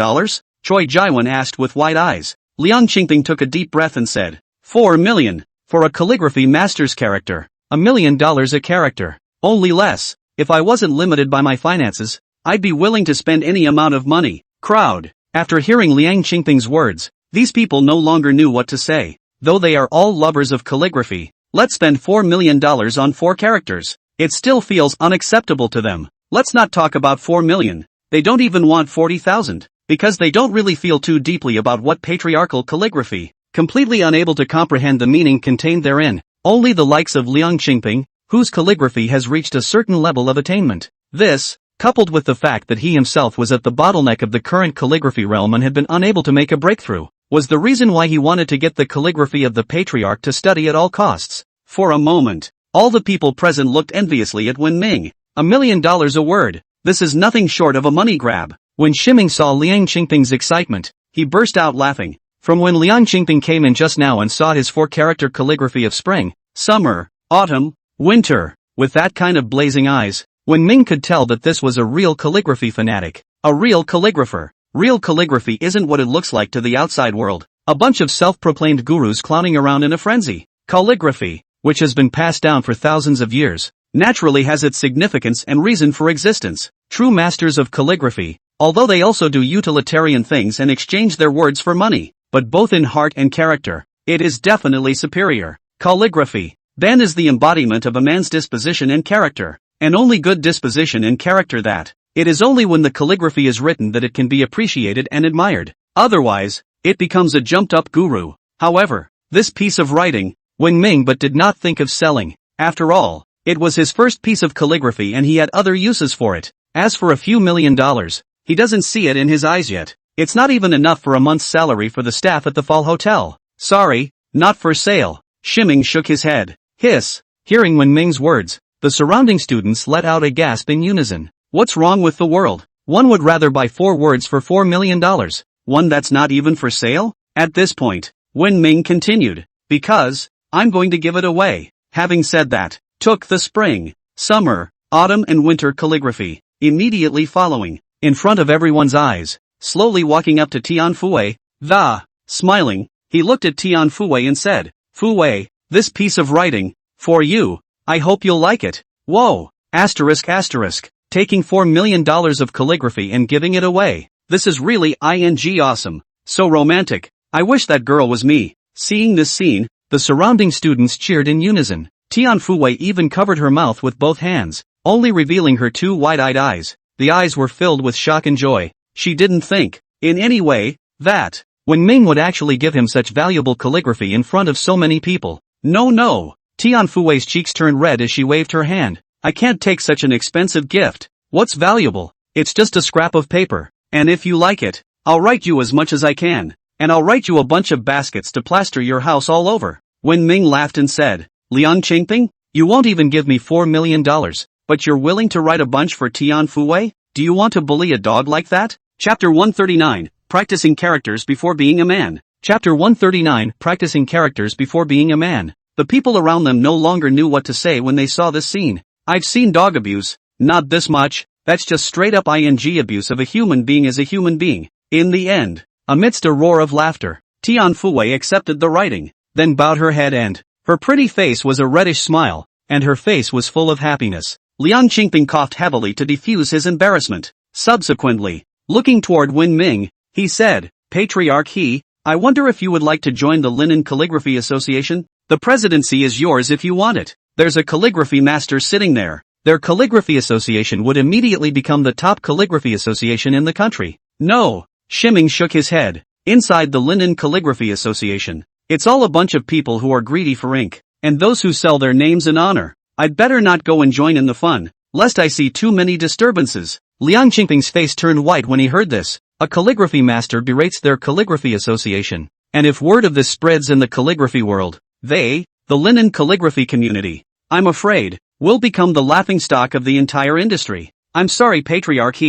Choi Jaiwan asked with wide eyes. Liang Qingping took a deep breath and said, 4 million, for a calligraphy master's character. $1 million a character. Only less. If I wasn't limited by my finances, I'd be willing to spend any amount of money. Crowd. After hearing Liang Qingping's words, these people no longer knew what to say. Though they are all lovers of calligraphy, let's spend $4 million on 4 characters. It still feels unacceptable to them. Let's not talk about 4 million. They don't even want 40,000. Because they don't really feel too deeply about what patriarchal calligraphy, completely unable to comprehend the meaning contained therein. Only the likes of Liang Qingping, whose calligraphy has reached a certain level of attainment. This, coupled with the fact that he himself was at the bottleneck of the current calligraphy realm and had been unable to make a breakthrough, was the reason why he wanted to get the calligraphy of the patriarch to study at all costs. For a moment, all the people present looked enviously at Wen Ming. $1 million a word. This is nothing short of a money grab. When Shiming saw Liang Qingping's excitement, he burst out laughing. From when Liang Qingping came in just now and saw his 4-character calligraphy of spring, summer, autumn, winter, with that kind of blazing eyes, Wen Ming could tell that this was a real calligraphy fanatic. A real calligrapher. Real calligraphy isn't what it looks like to the outside world. A bunch of self-proclaimed gurus clowning around in a frenzy. Calligraphy, which has been passed down for thousands of years, naturally has its significance and reason for existence. True masters of calligraphy, although they also do utilitarian things and exchange their words for money, but both in heart and character, it is definitely superior. Calligraphy, then, is the embodiment of a man's disposition and character. And only good disposition and character that. It is only when the calligraphy is written that it can be appreciated and admired. Otherwise, it becomes a jumped-up guru. However, this piece of writing, Wen Ming but did not think of selling. After all, it was his first piece of calligraphy and he had other uses for it. As for a few $1 million, he doesn't see it in his eyes yet. It's not even enough for a month's salary for the staff at the Fall Hotel. Sorry, not for sale. Shiming shook his head. Hiss. Hearing Wen Ming's words, the surrounding students let out a gasp in unison. What's wrong with the world? One would rather buy 4 words for $4 million. One that's not even for sale? At this point, Wen Ming continued, because, I'm going to give it away. Having said that, took the spring, summer, autumn and winter calligraphy, immediately following, in front of everyone's eyes, slowly walking up to Tian Fue, smiling, he looked at Tian Fue and said, Fue, this piece of writing, for you. I hope you'll like it. Whoa! Taking $4 million of calligraphy and giving it away. This is really awesome. So romantic. I wish that girl was me. Seeing this scene, the surrounding students cheered in unison. Tian Fue even covered her mouth with both hands, only revealing her 2 wide-eyed eyes. The eyes were filled with shock and joy. She didn't think, in any way, that Wen Ming would actually give him such valuable calligraphy in front of so many people. No. Tian Fue's cheeks turned red as she waved her hand. I can't take such an expensive gift. What's valuable? It's just a scrap of paper. And if you like it, I'll write you as much as I can. And I'll write you a bunch of baskets to plaster your house all over. Wen Ming laughed and said, Liang Qingping, you won't even give me $4 million, but you're willing to write a bunch for Tian Fue? Do you want to bully a dog like that? Chapter 139, Practicing Characters Before Being a Man. Chapter 139, Practicing Characters Before Being a Man. The people around them no longer knew what to say when they saw this scene. I've seen dog abuse, not this much, that's just straight up abuse of a human being as a human being. In the end, amidst a roar of laughter, Tian Fue accepted the writing, then bowed her head and, her pretty face was a reddish smile, and her face was full of happiness. Liang Qingping coughed heavily to defuse his embarrassment. Subsequently, looking toward Wen Ming, he said, Patriarch I wonder if you would like to join the Linen Calligraphy Association? The presidency is yours if you want it. There's a calligraphy master sitting there. Their calligraphy association would immediately become the top calligraphy association in the country. No, Shiming shook his head. Inside the Linen Calligraphy Association, it's all a bunch of people who are greedy for ink, and those who sell their names in honor. I'd better not go and join in the fun, lest I see too many disturbances. Liang Qingping's face turned white when he heard this. A calligraphy master berates their calligraphy association, and if word of this spreads in the calligraphy world, they, the Linen Calligraphy community, I'm afraid, will become the laughingstock of the entire industry. I'm sorry, Patriarch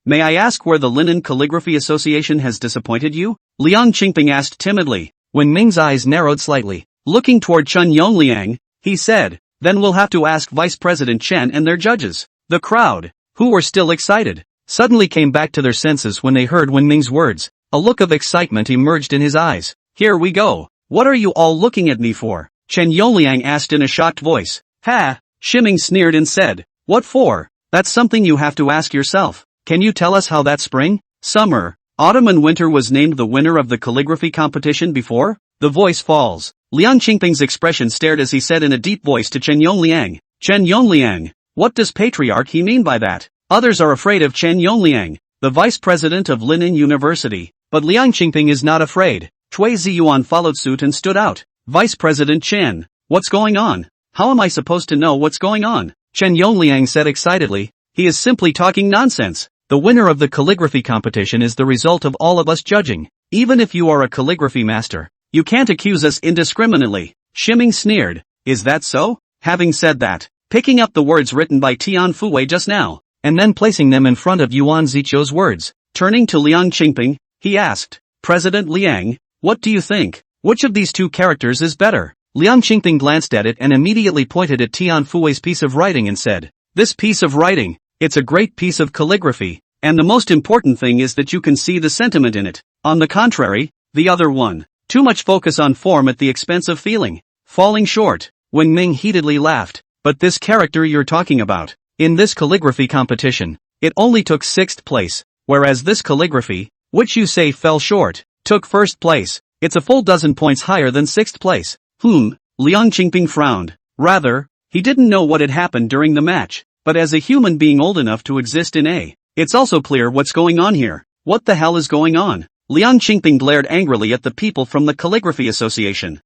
may I ask where the Linen Calligraphy Association has disappointed you? Liang Qingping asked timidly. When Ming's eyes narrowed slightly, looking toward Chen Yongliang, he said, then we'll have to ask Vice President Chen and their judges. The crowd, who were still excited, suddenly came back to their senses when they heard Wen Ming's words. A look of excitement emerged in his eyes. Here we go. What are you all looking at me for? Chen Yongliang asked in a shocked voice. Ha! Shiming sneered and said, what for? That's something you have to ask yourself. Can you tell us how that spring, summer, autumn and winter was named the winner of the calligraphy competition before? The voice falls. Liang Qingping's expression stared as he said in a deep voice to Chen Yongliang. Chen Yongliang, what does Patriarch mean by that? Others are afraid of Chen Yongliang, the vice president of Linen University, but Liang Qingping is not afraid. Cui Ziyuan followed suit and stood out. Vice President Chen, what's going on? How am I supposed to know what's going on? Chen Yongliang said excitedly. He is simply talking nonsense. The winner of the calligraphy competition is the result of all of us judging. Even if you are a calligraphy master, you can't accuse us indiscriminately. Shiming sneered. Is that so? Having said that, picking up the words written by Tian Fuwei just now, and then placing them in front of Yuan Ziqiu's words, turning to Liang Qingping, he asked, President Liang, what do you think? Which of these two characters is better? Liang Qingping glanced at it and immediately pointed at Tian Fuwei's piece of writing and said, this piece of writing, it's a great piece of calligraphy, and the most important thing is that you can see the sentiment in it. On the contrary, the other one, too much focus on form at the expense of feeling, falling short. Wen Ming heatedly laughed. But this character you're talking about, in this calligraphy competition, it only took 6th place, whereas this calligraphy, which you say fell short, took 1st place. It's a full dozen points higher than 6th place. Liang Qingping frowned. Rather, he didn't know what had happened during the match, but as a human being old enough to exist in A, it's also clear what's going on here. What the hell is going on? Liang Qingping glared angrily at the people from the Calligraphy Association.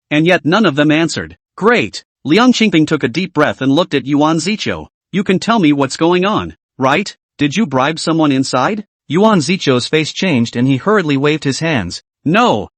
And yet none of them answered. Great. Liang Qingping took a deep breath and looked at Yuan Ziqiu. You can tell me what's going on, right? Did you bribe someone inside? Yuan Ziqiu's face changed and he hurriedly waved his hands. No.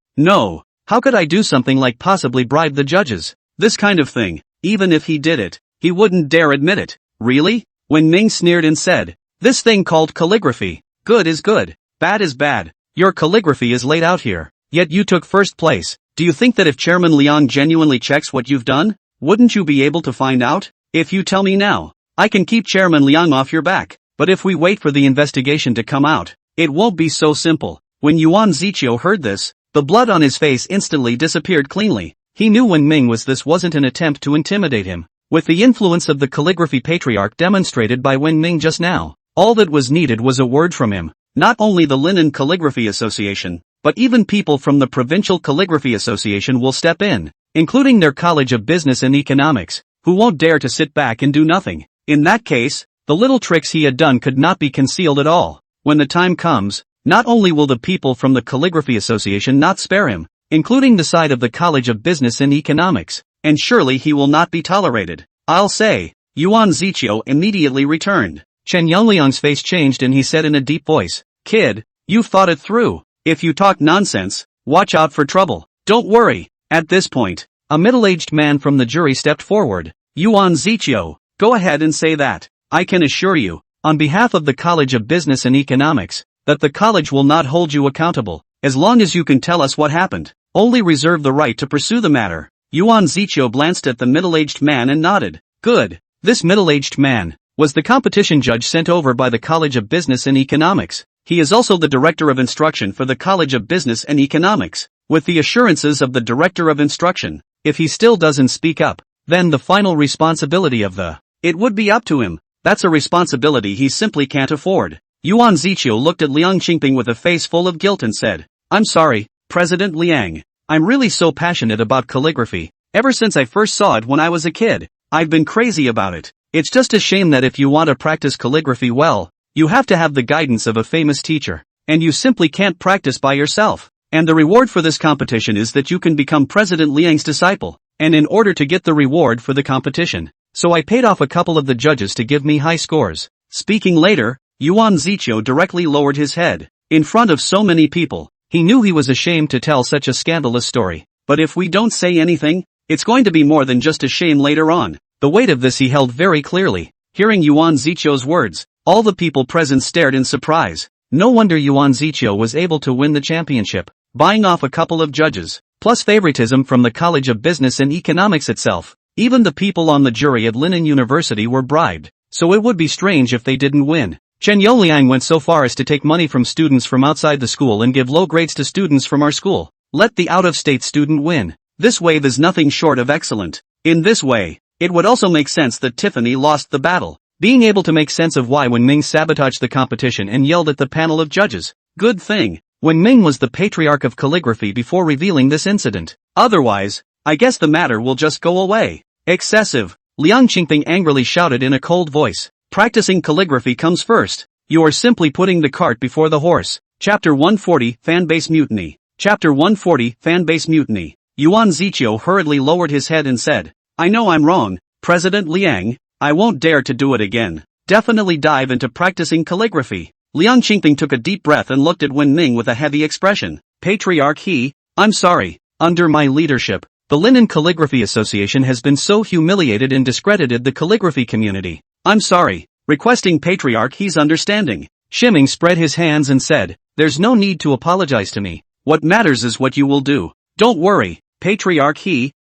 How could I do something like possibly bribe the judges? This kind of thing, even if he did it, he wouldn't dare admit it. Really? Wen Ming sneered and said, this thing called calligraphy, good is good, bad is bad. Your calligraphy is laid out here, yet you took 1st place. Do you think that if Chairman Liang genuinely checks what you've done, wouldn't you be able to find out? If you tell me now, I can keep Chairman Liang off your back, but if we wait for the investigation to come out, it won't be so simple. When Yuan Ziqiu heard this, the blood on his face instantly disappeared cleanly. He knew Wen Ming wasn't an attempt to intimidate him. With the influence of the calligraphy patriarch demonstrated by Wen Ming just now, all that was needed was a word from him. Not only the Linen Calligraphy Association, but even people from the Provincial Calligraphy Association will step in, including their College of Business and Economics, who won't dare to sit back and do nothing. In that case, the little tricks he had done could not be concealed at all. When the time comes, not only will the people from the Calligraphy Association not spare him, including the side of the College of Business and Economics, and surely he will not be tolerated. I'll say. Yuan Ziqiu immediately returned. Chen Yongliang's face changed and he said in a deep voice, Kid, you've thought it through. If you talk nonsense, watch out for trouble. Don't worry. At this point, a middle-aged man from the jury stepped forward. Yuan Ziqiu, go ahead and say that. I can assure you, on behalf of the College of Business and Economics, that the college will not hold you accountable, as long as you can tell us what happened. Only reserve the right to pursue the matter. Yuan Ziqiu glanced at the middle-aged man and nodded. Good. This middle-aged man was the competition judge sent over by the College of Business and Economics. He is also the Director of Instruction for the College of Business and Economics. With the assurances of the Director of Instruction, if he still doesn't speak up, then the final responsibility of it would be up to him. That's a responsibility he simply can't afford. Yuan Ziqiu looked at Liang Qingping with a face full of guilt and said, I'm sorry, President Liang. I'm really so passionate about calligraphy. Ever since I first saw it when I was a kid, I've been crazy about it. It's just a shame that if you want to practice calligraphy well, you have to have the guidance of a famous teacher, and you simply can't practice by yourself. And the reward for this competition is that you can become President Liang's disciple, and in order to get the reward for the competition, so I paid off a couple of the judges to give me high scores. Speaking later, Yuan Ziqiu directly lowered his head. In front of so many people, he knew he was ashamed to tell such a scandalous story. But if we don't say anything, it's going to be more than just a shame later on. The weight of this he held very clearly. Hearing Yuan Ziqiu's words, all the people present stared in surprise. No wonder Yuan Ziqiu was able to win the championship, buying off a couple of judges, plus favoritism from the College of Business and Economics itself. Even the people on the jury at Linen University were bribed, so it would be strange if they didn't win. Chen Yongliang went so far as to take money from students from outside the school and give low grades to students from our school. Let the out-of-state student win. This wave is nothing short of excellent. In this way, it would also make sense that Tiffany lost the battle. Being able to make sense of why Wen Ming sabotaged the competition and yelled at the panel of judges. Good thing, Wen Ming was the patriarch of calligraphy before revealing this incident. Otherwise, I guess the matter will just go away. Excessive. Liang Qingping angrily shouted in a cold voice. Practicing calligraphy comes first. You are simply putting the cart before the horse. Chapter 140, Fanbase Mutiny. Chapter 140, Fanbase Mutiny. Yuan Ziqiu hurriedly lowered his head and said, I know I'm wrong, President Liang. I won't dare to do it again. Definitely dive into practicing calligraphy. Liang Qingping took a deep breath and looked at Wen Ming with a heavy expression. Patriarch I'm sorry. Under my leadership, the Linen Calligraphy Association has been so humiliated and discredited the calligraphy community. I'm sorry. Requesting Patriarch He's understanding. Shiming spread his hands and said, there's no need to apologize to me. What matters is what you will do. Don't worry, Patriarch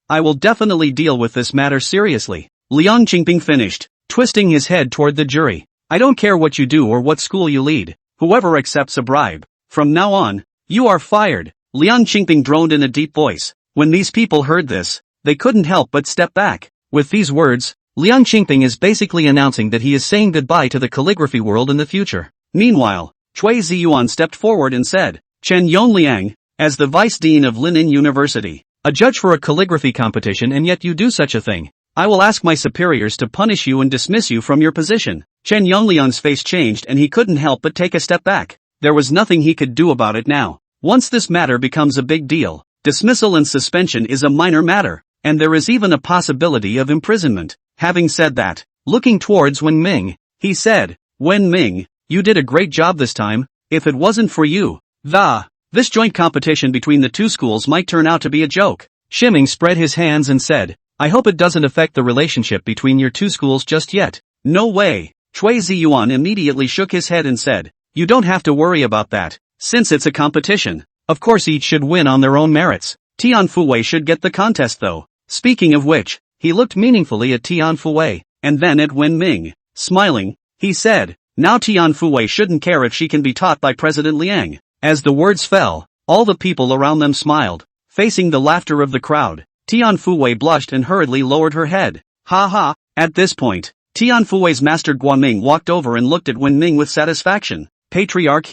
I will definitely deal with this matter seriously. Liang Qingping finished, twisting his head toward the jury. I don't care what you do or what school you lead. Whoever accepts a bribe, from now on, you are fired. Liang Qingping droned in a deep voice. When these people heard this, they couldn't help but step back. With these words, Liang Qingping is basically announcing that he is saying goodbye to the calligraphy world in the future. Meanwhile, Cui Ziyuan stepped forward and said, Chen Yongliang, as the vice dean of Linen University, a judge for a calligraphy competition and yet you do such a thing. I will ask my superiors to punish you and dismiss you from your position. Chen Yongliang's face changed and he couldn't help but take a step back. There was nothing he could do about it now. Once this matter becomes a big deal, dismissal and suspension is a minor matter, and there is even a possibility of imprisonment. Having said that, looking towards Wen Ming, he said, Wen Ming, you did a great job this time. If it wasn't for you, this joint competition between the two schools might turn out to be a joke. Shiming spread his hands and said, I hope it doesn't affect the relationship between your two schools just yet. No way. Cui Ziyuan immediately shook his head and said, you don't have to worry about that, since it's a competition. Of course each should win on their own merits. Tian Fuwei should get the contest though. Speaking of which, he looked meaningfully at Tian Fuwei, and then at Wen Ming. Smiling, he said, now Tian Fuwei shouldn't care if she can be taught by President Liang. As the words fell, all the people around them smiled. Facing the laughter of the crowd, Tian Fuwei blushed and hurriedly lowered her head. Ha ha. At this point, Tian Fuwei's master Guanming walked over and looked at Wen Ming with satisfaction. Patriarch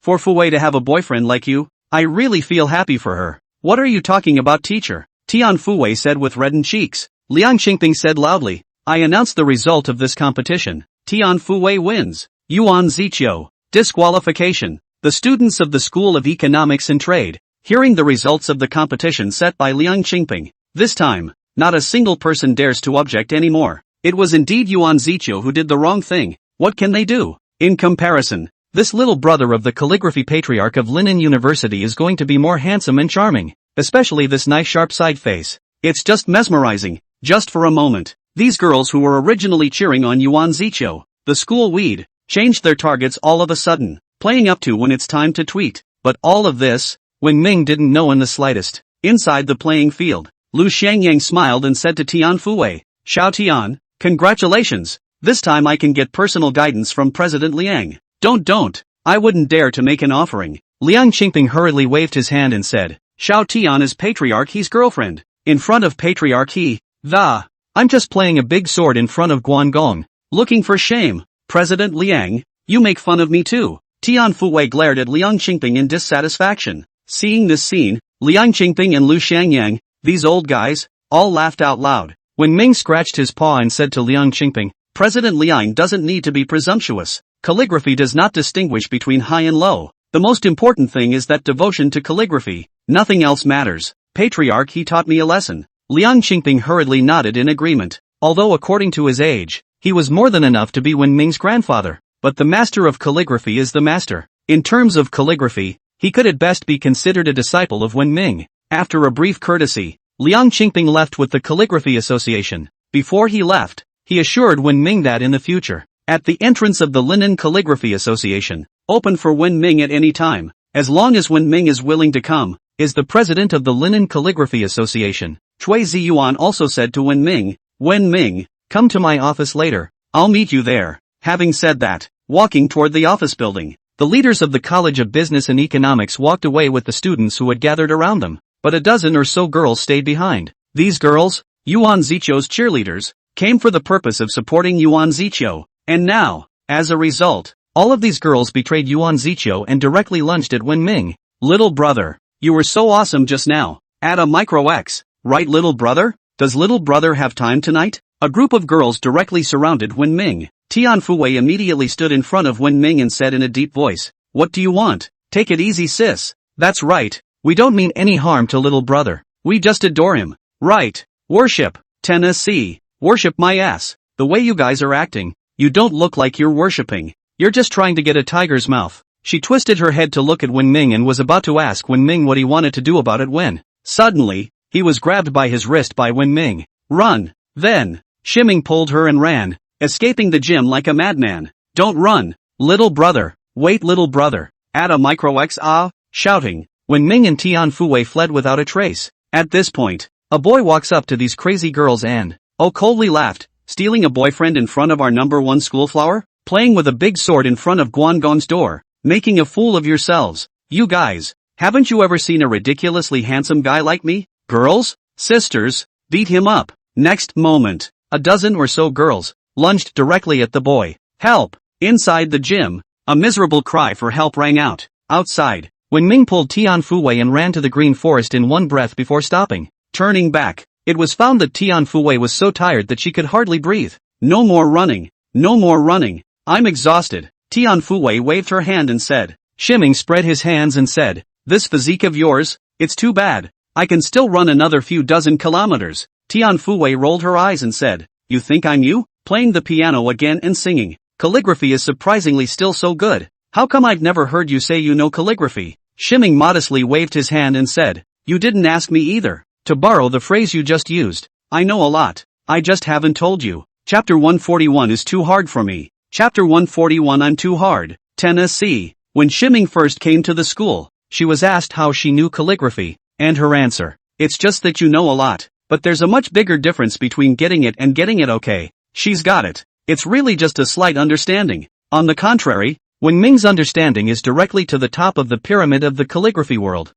for Fuwei to have a boyfriend like you, I really feel happy for her. What are you talking about, teacher? Tian Fuwei said with reddened cheeks. Liang Qingping said loudly, I announce the result of this competition. Tian Fuwei wins. Yuan Ziqiu, disqualification. The students of the School of Economics and Trade, hearing the results of the competition set by Liang Qingping. This time, not a single person dares to object anymore. It was indeed Yuan Ziqiu who did the wrong thing. What can they do? In comparison, this little brother of the calligraphy patriarch of Linen University is going to be more handsome and charming, especially this nice sharp side face. It's just mesmerizing. Just for a moment, these girls who were originally cheering on Yuan Ziqiu, the school weed, changed their targets all of a sudden, playing up to when it's time to tweet. But all of this, Wen Ming didn't know in the slightest. Inside the playing field, Lu Xiangyang smiled and said to Tian Fuwei, Xiao Tian, congratulations, this time I can get personal guidance from President Liang. Don't, I wouldn't dare to make an offering. Liang Qingping hurriedly waved his hand and said, Xiao Tian is Patriarch He's girlfriend. In front of Patriarch He, I'm just playing a big sword in front of Guangong. Looking for shame, President Liang, you make fun of me too. Tian Fuwei glared at Liang Qingping in dissatisfaction. Seeing this scene, Liang Qingping and Lu Xiangyang, these old guys, all laughed out loud. Wen Ming scratched his paw and said to Liang Qingping, President Liang doesn't need to be presumptuous. Calligraphy does not distinguish between high and low. The most important thing is that devotion to calligraphy. Nothing else matters. Patriarch He taught me a lesson. Liang Qingping hurriedly nodded in agreement. Although according to his age, he was more than enough to be Wen Ming's grandfather. But the master of calligraphy is the master. In terms of calligraphy, he could at best be considered a disciple of Wen Ming. After a brief courtesy, Liang Qingping left with the Calligraphy Association. Before he left, he assured Wen Ming that in the future, at the entrance of the Linen Calligraphy Association, open for Wen Ming at any time, as long as Wen Ming is willing to come, is the president of the Linen Calligraphy Association. Cui Ziyuan also said to Wen Ming, come to my office later, I'll meet you there. Having said that, walking toward the office building, the leaders of the College of Business and Economics walked away with the students who had gathered around them, but a dozen or so girls stayed behind. These girls, Yuan Ziqiu's cheerleaders, came for the purpose of supporting Yuan Ziqiu, and now, as a result, all of these girls betrayed Yuan Ziqiu and directly lunged at Wen Ming. Little brother, you were so awesome just now. Add a micro X, right little brother? Does little brother have time tonight? A group of girls directly surrounded Wen Ming. Tian Fuwei immediately stood in front of Wen Ming and said in a deep voice, what do you want? Take it easy sis. That's right, we don't mean any harm to little brother. We just adore him. Right, worship. Tennessee. Worship my ass. The way you guys are acting, you don't look like you're worshipping. You're just trying to get a tiger's mouth. She twisted her head to look at Wen Ming and was about to ask Wen Ming what he wanted to do about it when, suddenly, he was grabbed by his wrist by Wen Ming. Run! Then, Shiming pulled her and ran, escaping the gym like a madman. Don't run, little brother. Wait, little brother. Add a micro X shouting. Wen Ming and Tian Fuwei fled without a trace. At this point, a boy walks up to these crazy girls and, coldly laughed. Stealing a boyfriend in front of our number one schoolflower? Playing with a big sword in front of Guangong's door? Making a fool of yourselves? You guys, haven't you ever seen a ridiculously handsome guy like me? Girls? Sisters? Beat him up. Next moment, a dozen or so girls lunged directly at the boy. Help! Inside the gym, a miserable cry for help rang out. Outside, Wen Ming pulled Tian Fuwei and ran to the green forest in one breath before stopping. Turning back, it was found that Tian Fuwei was so tired that she could hardly breathe. No more running. No more running. I'm exhausted. Tian Fuwei waved her hand and said. Shiming spread his hands and said, this physique of yours, it's too bad. I can still run another few dozen kilometers. Tian Fuwei rolled her eyes and said, you think I'm you? Playing the piano again and singing. Calligraphy is surprisingly still so good. How come I've never heard you say you know calligraphy? Shiming modestly waved his hand and said, you didn't ask me either. To borrow the phrase you just used, I know a lot. I just haven't told you. Chapter 141 is too hard for me. Chapter 141 I'm too hard. Tennessee. When Shiming first came to the school, she was asked how she knew calligraphy, and her answer, it's just that you know a lot, but there's a much bigger difference between getting it and getting it okay. She's got it. It's really just a slight understanding. On the contrary, Wen Ming's understanding is directly to the top of the pyramid of the calligraphy world.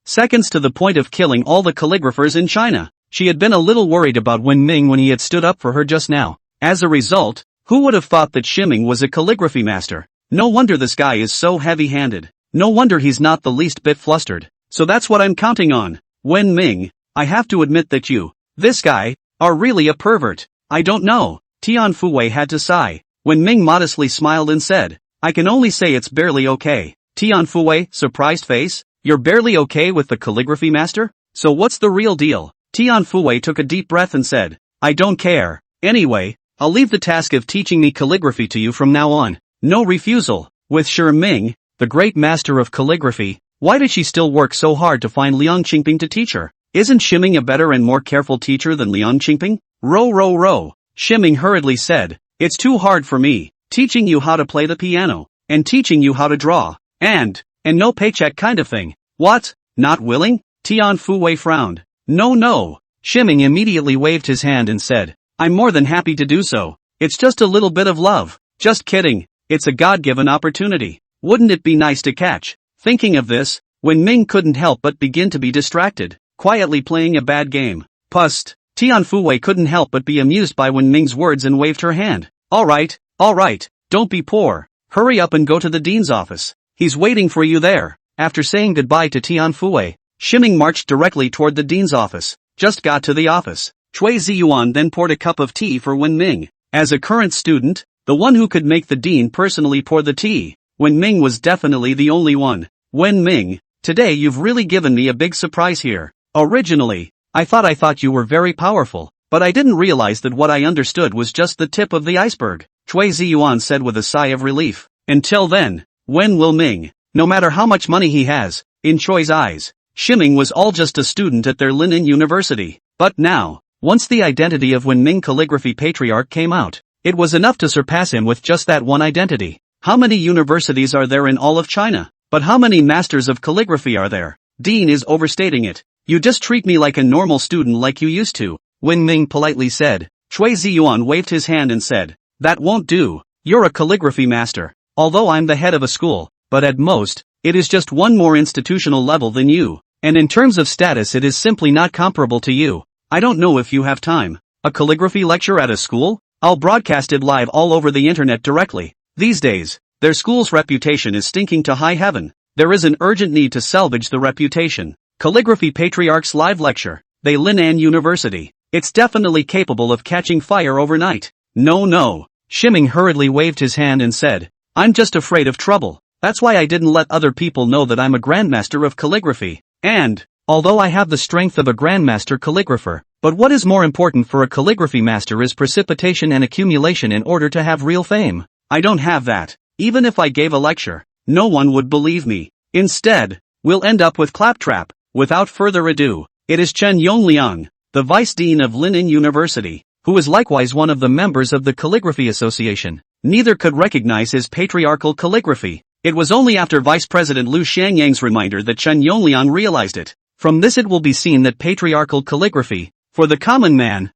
Seconds to the point of killing all the calligraphers in China. She had been a little worried about Wen Ming when he had stood up for her just now. As a result, who would have thought that Shiming was a calligraphy master? No wonder this guy is so heavy-handed. No wonder he's not the least bit flustered. So that's what I'm counting on. Wen Ming, I have to admit that you, this guy, are really a pervert. I don't know. Tian Fuwei had to sigh. Wen Ming modestly smiled and said, I can only say it's barely okay. Tian Fuwei, surprised face? You're barely okay with the calligraphy master? So what's the real deal? Tian Fuwei took a deep breath and said, I don't care. Anyway, I'll leave the task of teaching me calligraphy to you from now on. No refusal. With Shi Ming, the great master of calligraphy, why did she still work so hard to find Liang Qingping to teach her? Isn't Shiming a better and more careful teacher than Liang Qingping? Row. Shiming hurriedly said, it's too hard for me, teaching you how to play the piano, and teaching you how to draw, and no paycheck kind of thing. What? Not willing? Tian Fuwei frowned. No. Shiming immediately waved his hand and said, I'm more than happy to do so. It's just a little bit of love. Just kidding. It's a God-given opportunity. Wouldn't it be nice to catch? Thinking of this, Wen Ming couldn't help but begin to be distracted, quietly playing a bad game. Pust. Tian Fuwei couldn't help but be amused by Wen Ming's words and waved her hand. Alright, don't be poor. Hurry up and go to the dean's office. He's waiting for you there. After saying goodbye to Tian Fuwei, Shiming marched directly toward the dean's office. Just got to the office. Cui Ziyuan then poured a cup of tea for Wen Ming. As a current student, the one who could make the dean personally pour the tea, Wen Ming was definitely the only one. Wen Ming, today you've really given me a big surprise here. Originally, I thought you were very powerful, but I didn't realize that what I understood was just the tip of the iceberg. Cui Ziyuan said with a sigh of relief. Until then, Wen Will Ming, no matter how much money he has, in Choi's eyes, Shiming was all just a student at their Linen University. But now, once the identity of Wen Ming calligraphy patriarch came out, it was enough to surpass him with just that one identity. How many universities are there in all of China? But how many masters of calligraphy are there? Dean is overstating it. You just treat me like a normal student like you used to, Wen Ming politely said. Cui Ziyuan waved his hand and said, that won't do. You're a calligraphy master. Although I'm the head of a school, but at most, it is just one more institutional level than you. And in terms of status it is simply not comparable to you. I don't know if you have time. A calligraphy lecture at a school? I'll broadcast it live all over the internet directly. These days, their school's reputation is stinking to high heaven. There is an urgent need to salvage the reputation. Calligraphy Patriarch's live lecture. They Linan University. It's definitely capable of catching fire overnight. No. Shiming hurriedly waved his hand and said, I'm just afraid of trouble. That's why I didn't let other people know that I'm a grandmaster of calligraphy. And, although I have the strength of a grandmaster calligrapher, But what is more important for a calligraphy master is precipitation and accumulation in order to have real fame. I don't have that. Even if I gave a lecture, no one would believe me. Instead, we'll end up with claptrap. Without further ado, it is Chen Yongliang, the Vice Dean of Linen University, who is likewise one of the members of the Calligraphy Association. Neither could recognize his patriarchal calligraphy. It was only after Vice President Liu Xiangyang's reminder that Chen Yongliang realized it. From this it will be seen that patriarchal calligraphy, for the common man,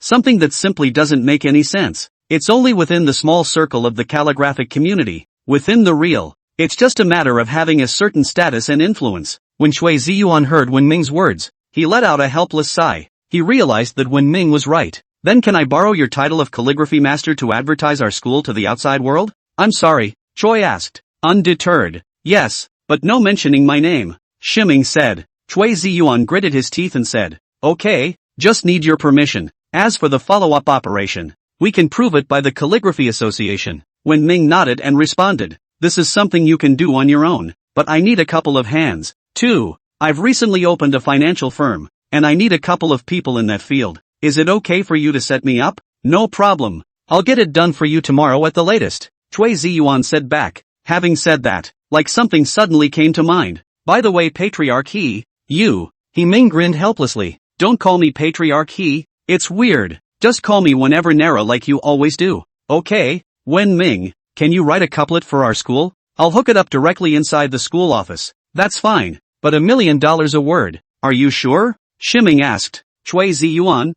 something that simply doesn't make any sense. It's only within the small circle of the calligraphic community. Within the real, it's just a matter of having a certain status and influence. When Shui Ziyuan heard Wen Ming's words, he let out a helpless sigh. He realized that Wen Ming was right. Then can I borrow your title of calligraphy master to advertise our school to the outside world? I'm sorry, Choi asked. Undeterred. Yes, but no mentioning my name. Shiming said. Chui Ziyuan gritted his teeth and said, okay, just need your permission. As for the follow-up operation, we can prove it by the Calligraphy Association. Wen Ming nodded and responded, this is something you can do on your own, but I need a couple of hands, too. I've recently opened a financial firm, and I need a couple of people in that field. Is it okay for you to set me up? No problem. I'll get it done for you tomorrow at the latest. Chui Ziyuan said back. Having said that, like something suddenly came to mind. By the way, Patriarch He Ming grinned helplessly. Don't call me Patriarch He, it's weird. Just call me whenever Nara like you always do. Okay, Wen Ming, can you write a couplet for our school? I'll hook it up directly inside the school office. That's fine, but $1 million a word. Are you sure? Shiming asked. Chui Ziyuan,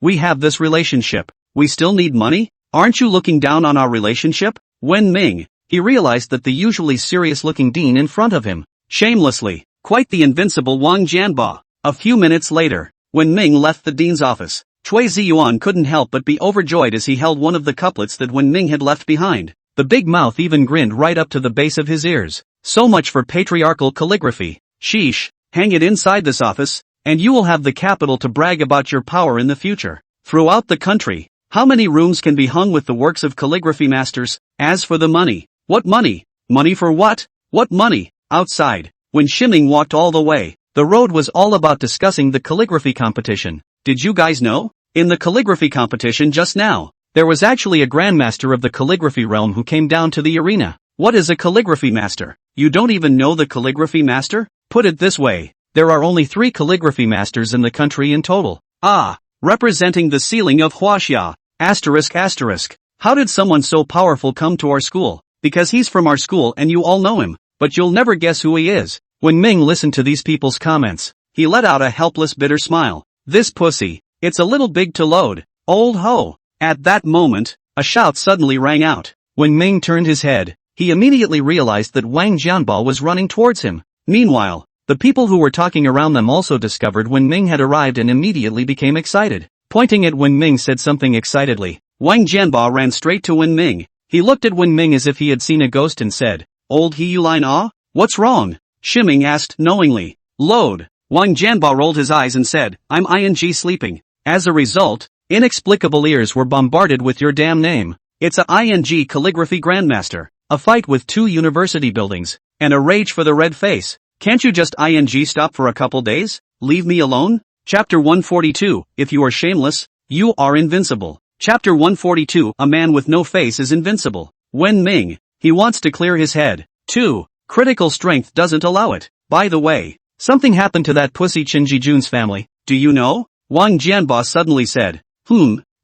we have this relationship. We still need money? Aren't you looking down on our relationship? Wen Ming, he realized that the usually serious-looking dean in front of him, shamelessly, quite the invincible Wang Jianba. A few minutes later, when Ming left the dean's office, Chui Ziyuan couldn't help but be overjoyed as he held one of the couplets that Wen Ming had left behind. The big mouth even grinned right up to the base of his ears. So much for patriarchal calligraphy. Sheesh, hang it inside this office, and you will have the capital to brag about your power in the future. Throughout the country, how many rooms can be hung with the works of calligraphy masters? As for the money, what money? Money for what? What money? Outside, when Shiming walked all the way, the road was all about discussing the calligraphy competition. Did you guys know? In the calligraphy competition just now, there was actually a grandmaster of the calligraphy realm who came down to the arena. What is a calligraphy master? You don't even know the calligraphy master? Put it this way, there are only 3 calligraphy masters in the country in total. Representing the ceiling of Huaxia. ***. How did someone so powerful come to our school? Because he's from our school and you all know him, but you'll never guess who he is. When Ming listened to these people's comments, he let out a helpless bitter smile. This pussy, it's a little big to load. Old ho. At that moment, a shout suddenly rang out. When Ming turned his head, he immediately realized that Wang Jianba was running towards him. Meanwhile, the people who were talking around them also discovered Wen Ming had arrived and immediately became excited. Pointing at Wen Ming said something excitedly. Wang Jianba ran straight to Wen Ming. He looked at Wen Ming as if he had seen a ghost and said, Old He Yulin What's wrong? Shiming asked knowingly. Load. Wang Jianba rolled his eyes and said, I'm ing sleeping. As a result, inexplicable ears were bombarded with your damn name. It's a ing calligraphy grandmaster, a fight with 2 university buildings, and a rage for the red face. Can't you just ing stop for a couple days? Leave me alone? Chapter 142, if you are shameless, you are invincible. Chapter 142, a man with no face is invincible. Wen Ming, he wants to clear his head. 2. Critical strength doesn't allow it. By the way, something happened to that pussy Qin Jijun's family, do you know? Wang Jianba suddenly said.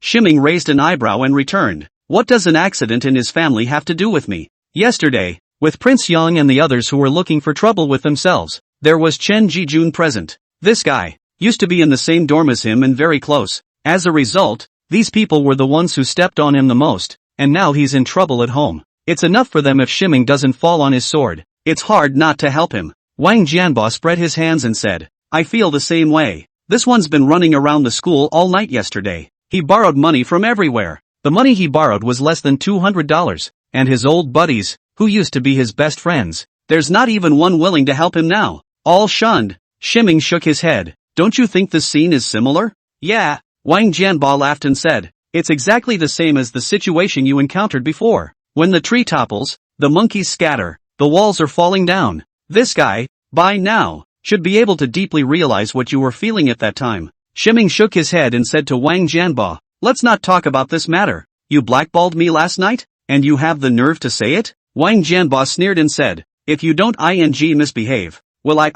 Shiming raised an eyebrow and returned. What does an accident in his family have to do with me? Yesterday, with Prince Yang and the others who were looking for trouble with themselves, there was Chen Jijun present. This guy used to be in the same dorm as him and very close. As a result, these people were the ones who stepped on him the most, and now he's in trouble at home. It's enough for them if Shiming doesn't fall on his sword. It's hard not to help him. Wang Jianba spread his hands and said, I feel the same way. This one's been running around the school all night yesterday. He borrowed money from everywhere. The money he borrowed was less than $200, and his old buddies, who used to be his best friends, there's not even one willing to help him now. All shunned. Shiming shook his head. Don't you think this scene is similar? Yeah. Wang Jianba laughed and said, it's exactly the same as the situation you encountered before. When the tree topples, the monkeys scatter, the walls are falling down. This guy, by now, should be able to deeply realize what you were feeling at that time. Shiming shook his head and said to Wang Jianba, let's not talk about this matter. You blackballed me last night? And you have the nerve to say it? Wang Jianba sneered and said, if you don't misbehave, will I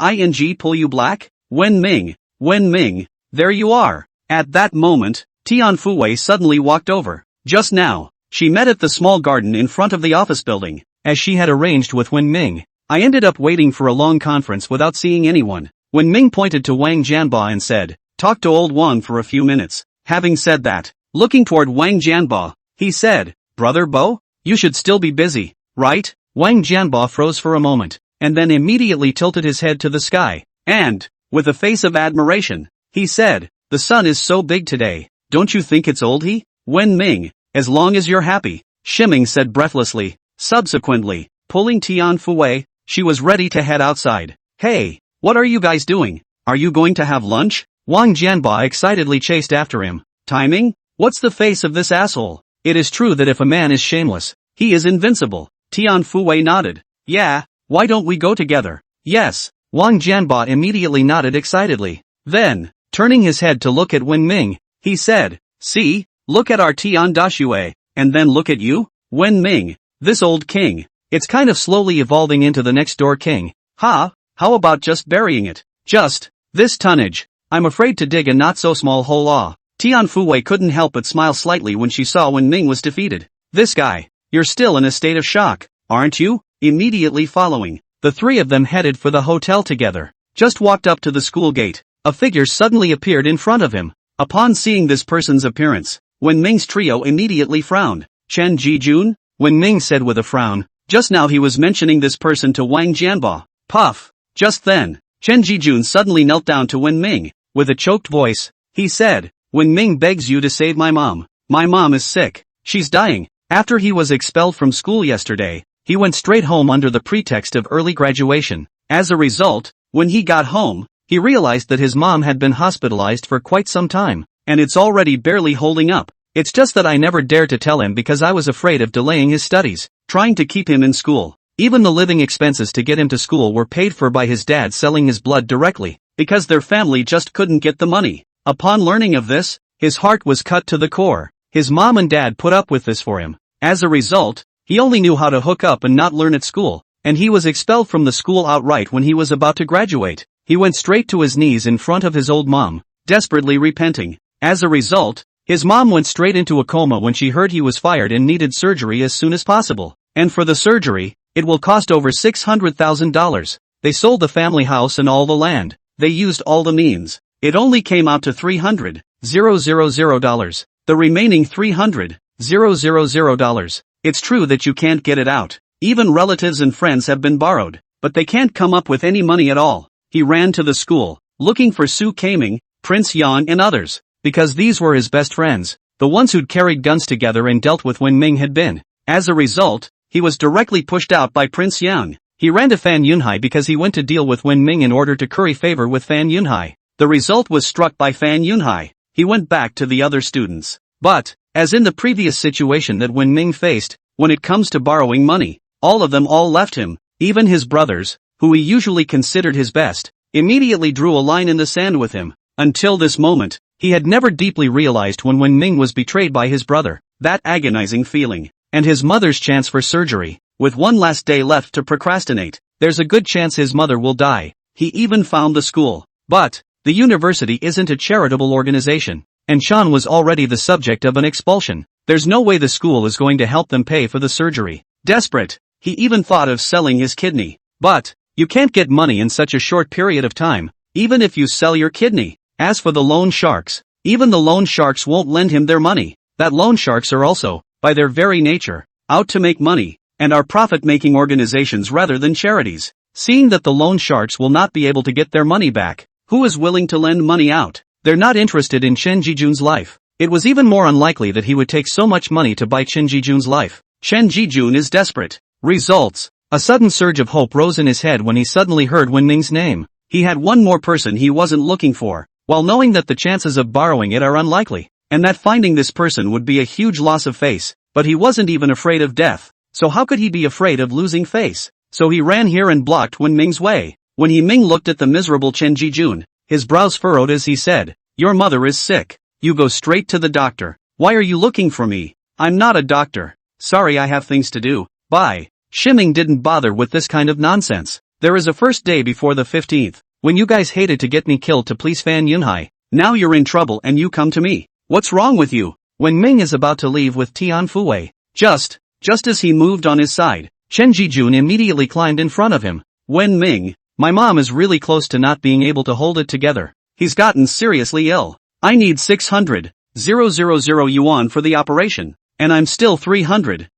pull you black? Wen Ming, there you are. At that moment, Tian Fuwei suddenly walked over. Just now, she met at the small garden in front of the office building, as she had arranged with Wen Ming. I ended up waiting for a long conference without seeing anyone. Wen Ming pointed to Wang Jianba and said, talk to old Wang for a few minutes. Having said that, looking toward Wang Jianba, he said, Brother Bo, you should still be busy, right? Wang Jianba froze for a moment, and then immediately tilted his head to the sky, and, with a face of admiration, he said, the sun is so big today, don't you think it's old? Wen Ming, as long as you're happy, Shiming said breathlessly. Subsequently, pulling Tian Fuwei, she was ready to head outside. Hey, what are you guys doing? Are you going to have lunch? Wang Jianba excitedly chased after him. Timing? What's the face of this asshole? It is true that if a man is shameless, he is invincible. Tian Fuwei nodded. Yeah, why don't we go together? Yes. Wang Jianba immediately nodded excitedly. Then, turning his head to look at Wen Ming, he said, see, look at our Tian Dashue, and then look at you, Wen Ming, this old king. It's kind of slowly evolving into the next door king. How about just burying it? Just, this tonnage. I'm afraid to dig a not so small hole. Tian Fuwei couldn't help but smile slightly when she saw Wen Ming was defeated. This guy, you're still in a state of shock, aren't you? Immediately following, the three of them headed for the hotel together. Just walked up to the school gate, a figure suddenly appeared in front of him. Upon seeing this person's appearance, Wen Ming's trio immediately frowned. Chen Jijun? Wen Ming said with a frown. Just now he was mentioning this person to Wang Jianba. Puff. Just then, Chen Jijun suddenly knelt down to Wen Ming. With a choked voice, he said, Wen Ming begs you to save my mom. My mom is sick. She's dying. After he was expelled from school yesterday, he went straight home under the pretext of early graduation. As a result, when he got home, he realized that his mom had been hospitalized for quite some time, and it's already barely holding up. It's just that I never dared to tell him because I was afraid of delaying his studies, trying to keep him in school. Even the living expenses to get him to school were paid for by his dad selling his blood directly, because their family just couldn't get the money. Upon learning of this, his heart was cut to the core. His mom and dad put up with this for him. As a result, he only knew how to hook up and not learn at school, and he was expelled from the school outright when he was about to graduate. He went straight to his knees in front of his old mom, desperately repenting. As a result, his mom went straight into a coma when she heard he was fired and needed surgery as soon as possible. And for the surgery, it will cost over $600,000. They sold the family house and all the land. They used all the means. It only came out to $300,000. The remaining $300,000. It's true that you can't get it out. Even relatives and friends have been borrowed, but they can't come up with any money at all. He ran to the school, looking for Su Kaming, Prince Yang and others, because these were his best friends, the ones who'd carried guns together and dealt with when Ming had been. As a result, he was directly pushed out by Prince Yang. He ran to Fan Yunhai because he went to deal with Wen Ming in order to curry favor with Fan Yunhai. The result was struck by Fan Yunhai. He went back to the other students. But, as in the previous situation that Wen Ming faced, when it comes to borrowing money, all of them left him. Even his brothers, who he usually considered his best, immediately drew a line in the sand with him. Until this moment, he had never deeply realized when Wen Ming was betrayed by his brother, that agonizing feeling, and his mother's chance for surgery. With one last day left to procrastinate, there's a good chance his mother will die. He even found the school. But, the university isn't a charitable organization, and Chan was already the subject of an expulsion. There's no way the school is going to help them pay for the surgery. Desperate, he even thought of selling his kidney. But, you can't get money in such a short period of time, even if you sell your kidney. As for the loan sharks, even the loan sharks won't lend him their money. That loan sharks are also, by their very nature, out to make money, and are profit-making organizations rather than charities. Seeing that the loan sharks will not be able to get their money back, who is willing to lend money out? They're not interested in Chen Jijun's life. It was even more unlikely that he would take so much money to buy Chen Jijun's life. Chen Jijun is desperate. Results. A sudden surge of hope rose in his head when he suddenly heard Wen Ming's name. He had one more person he wasn't looking for, while knowing that the chances of borrowing it are unlikely, and that finding this person would be a huge loss of face. But he wasn't even afraid of death. So how could he be afraid of losing face? So he ran here and blocked Wen Ming's way. When Ming looked at the miserable Chen Jijun, his brows furrowed as he said, Your mother is sick. You go straight to the doctor. Why are you looking for me? I'm not a doctor. Sorry, I have things to do. Bye. Shimming didn't bother with this kind of nonsense. There is a first day before the 15th. When you guys hated to get me killed to please Fan Yunhai. Now you're in trouble and you come to me. What's wrong with you? When Ming is about to leave with Tian Fuwei. Just as he moved on his side, Chen Jijun immediately climbed in front of him. Wen Ming, my mom is really close to not being able to hold it together. He's gotten seriously ill. I need 600,000 yuan for the operation, and I'm still 300,000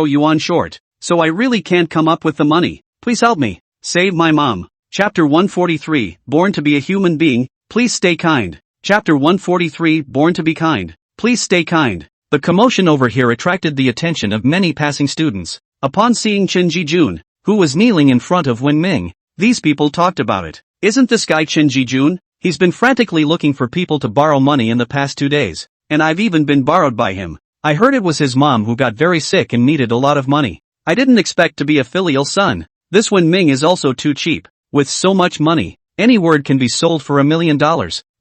yuan short, so I really can't come up with the money. Please help me. Save my mom. Chapter 143, Born to be a Human Being, Please Stay Kind. Chapter 143, Born to be Kind. Please stay kind. The commotion over here attracted the attention of many passing students. Upon seeing Chen Jijun, who was kneeling in front of Wen Ming, these people talked about it. Isn't this guy Chen Jijun? He's been frantically looking for people to borrow money in the past 2 days, and I've even been borrowed by him. I heard it was his mom who got very sick and needed a lot of money. I didn't expect to be a filial son. This Wen Ming is also too cheap. With so much money, any word can be sold for $1 million.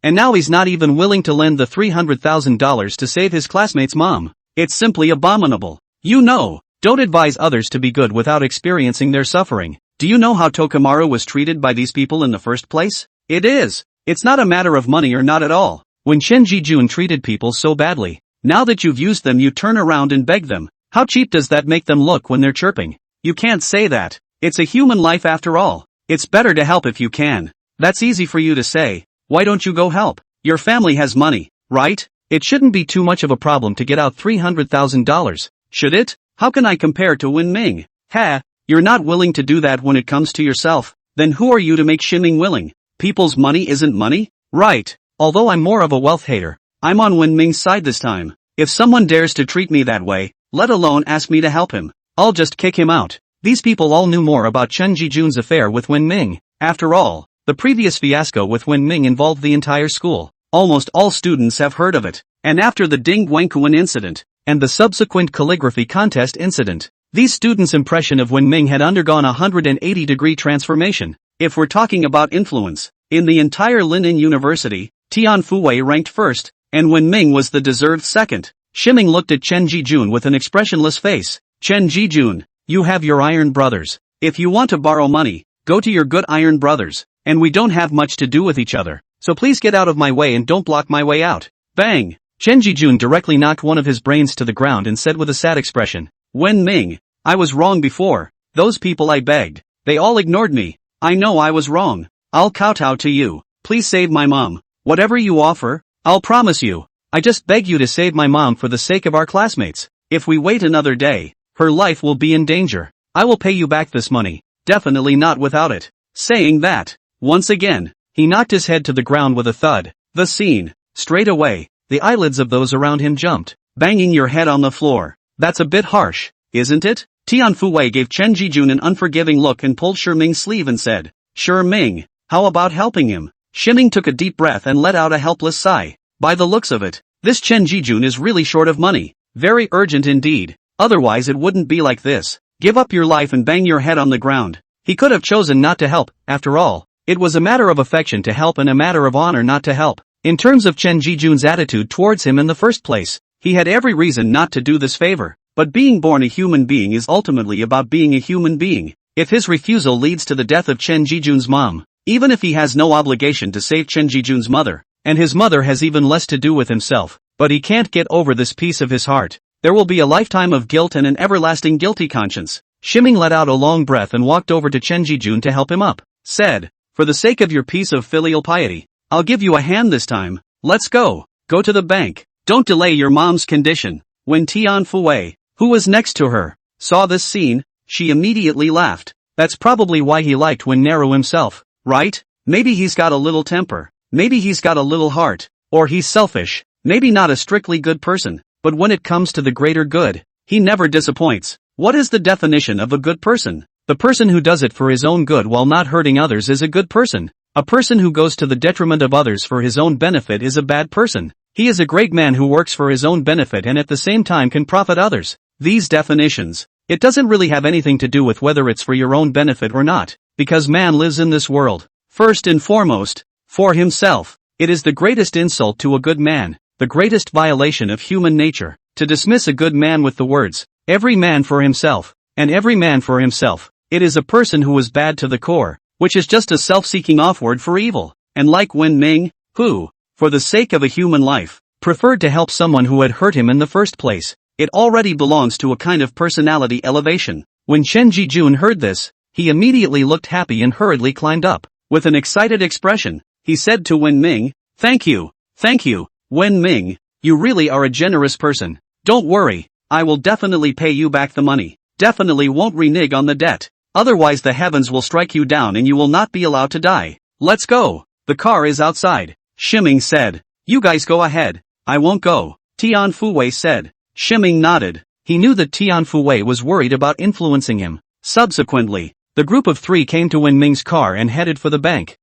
And now he's not even willing to lend the $300,000 to save his classmate's mom. It's simply abominable. You know, don't advise others to be good without experiencing their suffering. Do you know how Tokumaru was treated by these people in the first place? It's not a matter of money or not at all. When Chen Jijun treated people so badly, now that you've used them you turn around and beg them. How cheap does that make them look when they're chirping? You can't say that. It's a human life after all. It's better to help if you can. That's easy for you to say. Why don't you go help? Your family has money, right? It shouldn't be too much of a problem to get out $300,000, should it? How can I compare to Wen Ming? Ha, you're not willing to do that when it comes to yourself, then who are you to make Shimming willing? People's money isn't money? Right. Although I'm more of a wealth hater, I'm on Wen Ming's side this time. If someone dares to treat me that way, let alone ask me to help him, I'll just kick him out. These people all knew more about Chen Jijun's affair with Wen Ming. After all, the previous fiasco with Wen Ming involved the entire school. Almost all students have heard of it. And after the Ding Guangkuan incident, and the subsequent calligraphy contest incident, these students' impression of Wen Ming had undergone a 180-degree transformation. If we're talking about influence, in the entire Linen University, Tian Fuwei ranked first, and Wen Ming was the deserved second. Shimming looked at Chen Jijun with an expressionless face. Chen Jijun, you have your iron brothers. If you want to borrow money, go to your good iron brothers. And we don't have much to do with each other, so please get out of my way and don't block my way out. Bang! Chen Jijun directly knocked one of his brains to the ground and said with a sad expression, Wen Ming, I was wrong before. Those people I begged, they all ignored me. I know I was wrong. I'll kowtow to you. Please save my mom. Whatever you offer, I'll promise you. I just beg you to save my mom for the sake of our classmates. If we wait another day, her life will be in danger. I will pay you back this money. Definitely not without it. Saying that, once again, he knocked his head to the ground with a thud. The scene. Straight away, the eyelids of those around him jumped. Banging your head on the floor. That's a bit harsh, isn't it? Tian Fuwei gave Chen Jijun an unforgiving look and pulled Shi Ming's sleeve and said, Shi Ming, how about helping him? Shimming took a deep breath and let out a helpless sigh. By the looks of it, this Chen Jijun is really short of money. Very urgent indeed. Otherwise it wouldn't be like this. Give up your life and bang your head on the ground. He could have chosen not to help, after all. It was a matter of affection to help and a matter of honor not to help. In terms of Chen Jijun's attitude towards him in the first place, he had every reason not to do this favor. But being born a human being is ultimately about being a human being. If his refusal leads to the death of Chen Jijun's mom, even if he has no obligation to save Chen Jijun's mother, and his mother has even less to do with himself, but he can't get over this piece of his heart, there will be a lifetime of guilt and an everlasting guilty conscience. Shimming let out a long breath and walked over to Chen Jijun to help him up. Said, for the sake of your piece of filial piety, I'll give you a hand this time. Let's go. Go to the bank. Don't delay your mom's condition. When Tian Fuwei, who was next to her, saw this scene, she immediately laughed. That's probably why he liked Wen Naru himself, right? Maybe he's got a little temper. Maybe he's got a little heart. Or he's selfish. Maybe not a strictly good person. But when it comes to the greater good, he never disappoints. What is the definition of a good person? The person who does it for his own good while not hurting others is a good person. A person who goes to the detriment of others for his own benefit is a bad person. He is a great man who works for his own benefit and at the same time can profit others. These definitions, it doesn't really have anything to do with whether it's for your own benefit or not, because man lives in this world, first and foremost, for himself. It is the greatest insult to a good man, the greatest violation of human nature, to dismiss a good man with the words, every man for himself, and every man for himself. It is a person who is bad to the core, which is just a self-seeking off-word for evil, and like Wen Ming, who, for the sake of a human life, preferred to help someone who had hurt him in the first place. It already belongs to a kind of personality elevation. When Chen Jijun heard this, he immediately looked happy and hurriedly climbed up. With an excited expression, he said to Wen Ming, thank you, Wen Ming, you really are a generous person. Don't worry, I will definitely pay you back the money. Definitely won't renege on the debt. Otherwise the heavens will strike you down and you will not be allowed to die. Let's go. The car is outside. Shiming said. You guys go ahead. I won't go. Tian Fuwei said. Shiming nodded. He knew that Tian Fuwei was worried about influencing him. Subsequently, the group of three came to Wen Ming's car and headed for the bank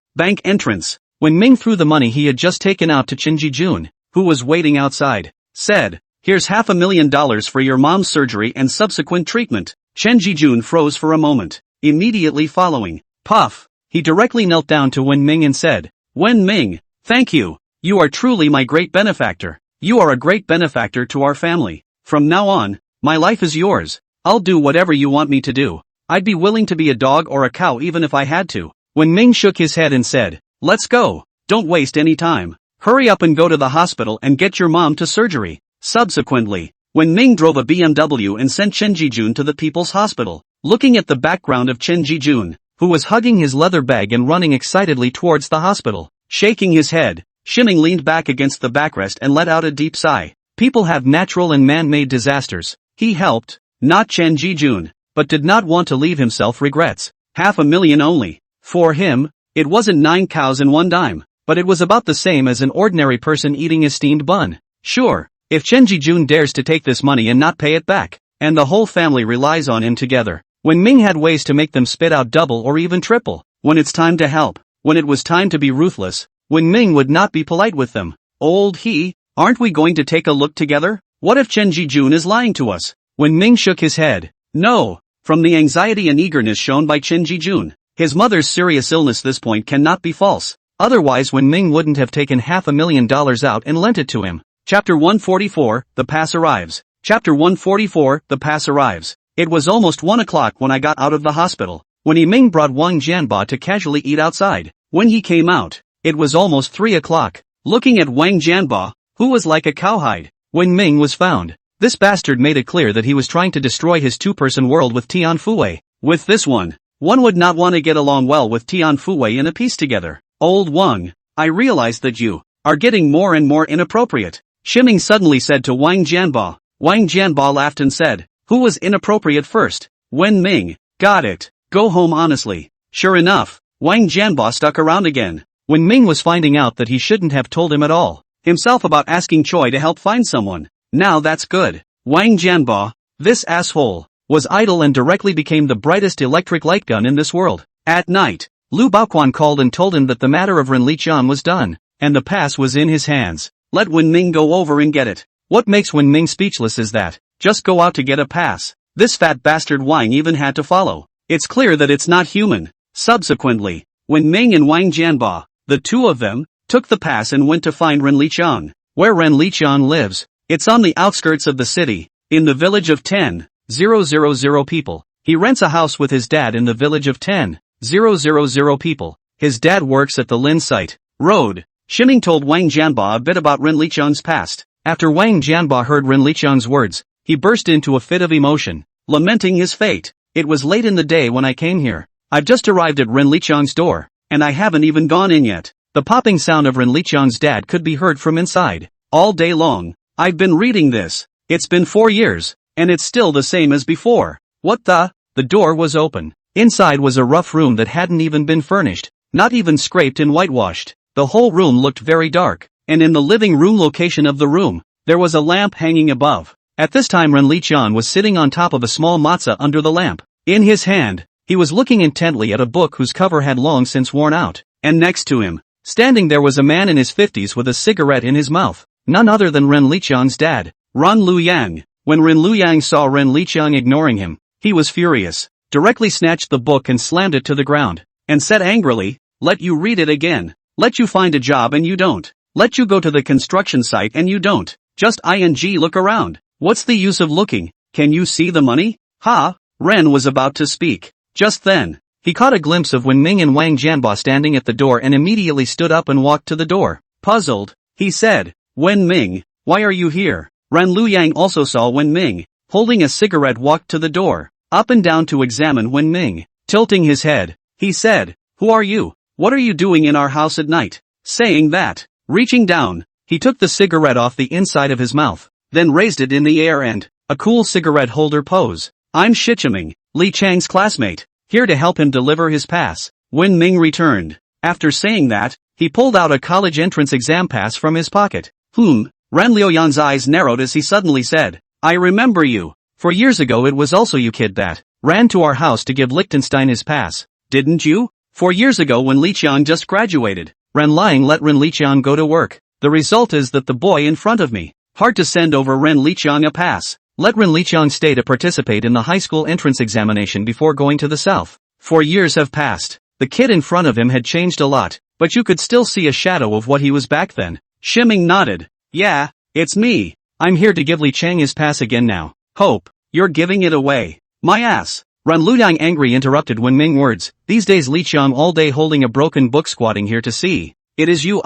entrance. When Ming threw the money he had just taken out to Chen Jijun, who was waiting outside, said, here's $500,000 for your mom's surgery and subsequent treatment. Chen Jijun froze for a moment. Immediately following, puff, he directly knelt down to Wen Ming and said, Wen Ming, thank you. You are truly my great benefactor. You are a great benefactor to our family. From now on, my life is yours. I'll do whatever you want me to do. I'd be willing to be a dog or a cow even if I had to. Wen Ming shook his head and said, let's go. Don't waste any time. Hurry up and go to the hospital and get your mom to surgery. Subsequently, Wen Ming drove a BMW and sent Chen Jijun to the People's Hospital. Looking at the background of Chen Jijun, who was hugging his leather bag and running excitedly towards the hospital, shaking his head, Shiming leaned back against the backrest and let out a deep sigh. People have natural and man-made disasters. He helped, not Chen Jijun, but did not want to leave himself regrets. $500,000 only. For him, it wasn't 9 cows and 1 dime, but it was about the same as an ordinary person eating a steamed bun. Sure, if Chen Jijun dares to take this money and not pay it back, and the whole family relies on him together, Wen Ming had ways to make them spit out double or even triple. When it's time to help, when it was time to be ruthless, Wen Ming would not be polite with them. Aren't we going to take a look together? What if Chen Jijun is lying to us? Wen Ming shook his head. No. From the anxiety and eagerness shown by Chen Jijun, his mother's serious illness this point cannot be false. Otherwise Wen Ming wouldn't have taken $500,000 out and lent it to him. Chapter 144, The Pass Arrives. Chapter 144, The Pass Arrives. It was almost 1 o'clock when I got out of the hospital. When Ming brought Wang Jianba to casually eat outside. When he came out, it was almost 3 o'clock. Looking at Wang Jianba, who was like a cowhide, when Ming was found. This bastard made it clear that he was trying to destroy his two-person world with Tian Fuwei. With this one would not want to get along well with Tian Fuwei in a piece together. Old Wang, I realize that you are getting more and more inappropriate. Shiming suddenly said to Wang Jianba. Wang Jianba laughed and said, who was inappropriate first? Wen Ming. Got it. Go home honestly. Sure enough, Wang Jianba stuck around again. When Ming was finding out that he shouldn't have told him at all, himself about asking Choi to help find someone. Now that's good. Wang Jianba, this asshole, was idle and directly became the brightest electric light gun in this world. At night, Lu Baoquan called and told him that the matter of Ren Liqian was done, and the pass was in his hands. Let Wen Ming go over and get it. What makes Wen Ming speechless is that, just go out to get a pass. This fat bastard Wang even had to follow. It's clear that it's not human. Subsequently, Wen Ming and Wang Jianba, the two of them, took the pass and went to find Ren Liqian. Where Ren Liqian lives, it's on the outskirts of the city, in the village of 10,000 people. He rents a house with his dad in the village of 10,000 people. His dad works at the Lin site road. Shiming told Wang Jianba a bit about Ren Liqian's past. After Wang Jianba heard Ren Liqian's words, he burst into a fit of emotion, lamenting his fate. It was late in the day when I came here. I've just arrived at Ren Liqian's door, and I haven't even gone in yet. The popping sound of Ren Liqian's dad could be heard from inside. All day long, I've been reading this. It's been 4 years, and it's still the same as before. What the? The door was open. Inside was a rough room that hadn't even been furnished, not even scraped and whitewashed. The whole room looked very dark, and in the living room location of the room, there was a lamp hanging above. At this time Ren Liqian was sitting on top of a small matzah under the lamp. In his hand, he was looking intently at a book whose cover had long since worn out, and next to him, standing there was a man in his 50s with a cigarette in his mouth, none other than Ren Liqian's dad, Ren Luyang. When Ren Luyang saw Ren Liqian ignoring him, he was furious, directly snatched the book and slammed it to the ground, and said angrily, let you read it again. Let you find a job and you don't. Let you go to the construction site and you don't. Just look around. What's the use of looking? Can you see the money? Ha! Ren was about to speak. Just then, he caught a glimpse of Wen Ming and Wang Jianbo standing at the door and immediately stood up and walked to the door. Puzzled, he said, Wen Ming, why are you here? Ren Luyang also saw Wen Ming, holding a cigarette, walked to the door, up and down to examine Wen Ming. Tilting his head, he said, who are you? What are you doing in our house at night? Saying that, reaching down, he took the cigarette off the inside of his mouth, then raised it in the air and, a cool cigarette holder pose. I'm Shichiming, Li Chang's classmate, here to help him deliver his pass. Wen Ming returned. After saying that, he pulled out a college entrance exam pass from his pocket. Ren Liuyan's eyes narrowed as he suddenly said, I remember you. 4 years ago it was also you kid that ran to our house to give Liechtenstein his pass, didn't you? 4 years ago when Liqiang just graduated, Ren Liang let Ren Liqiang go to work. The result is that the boy in front of me, hard to send over Ren Liqiang a pass. Let Ren Liqiang stay to participate in the high school entrance examination before going to the south. 4 years have passed. The kid in front of him had changed a lot, but you could still see a shadow of what he was back then. Shiming nodded. Yeah, it's me. I'm here to give Li Chang his pass again now. Hope, you're giving it away. My ass. Ren Luyang angry interrupted Wen Ming words. These days Li Qiang all day holding a broken book squatting here to see. It is you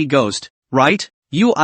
ghost, right? You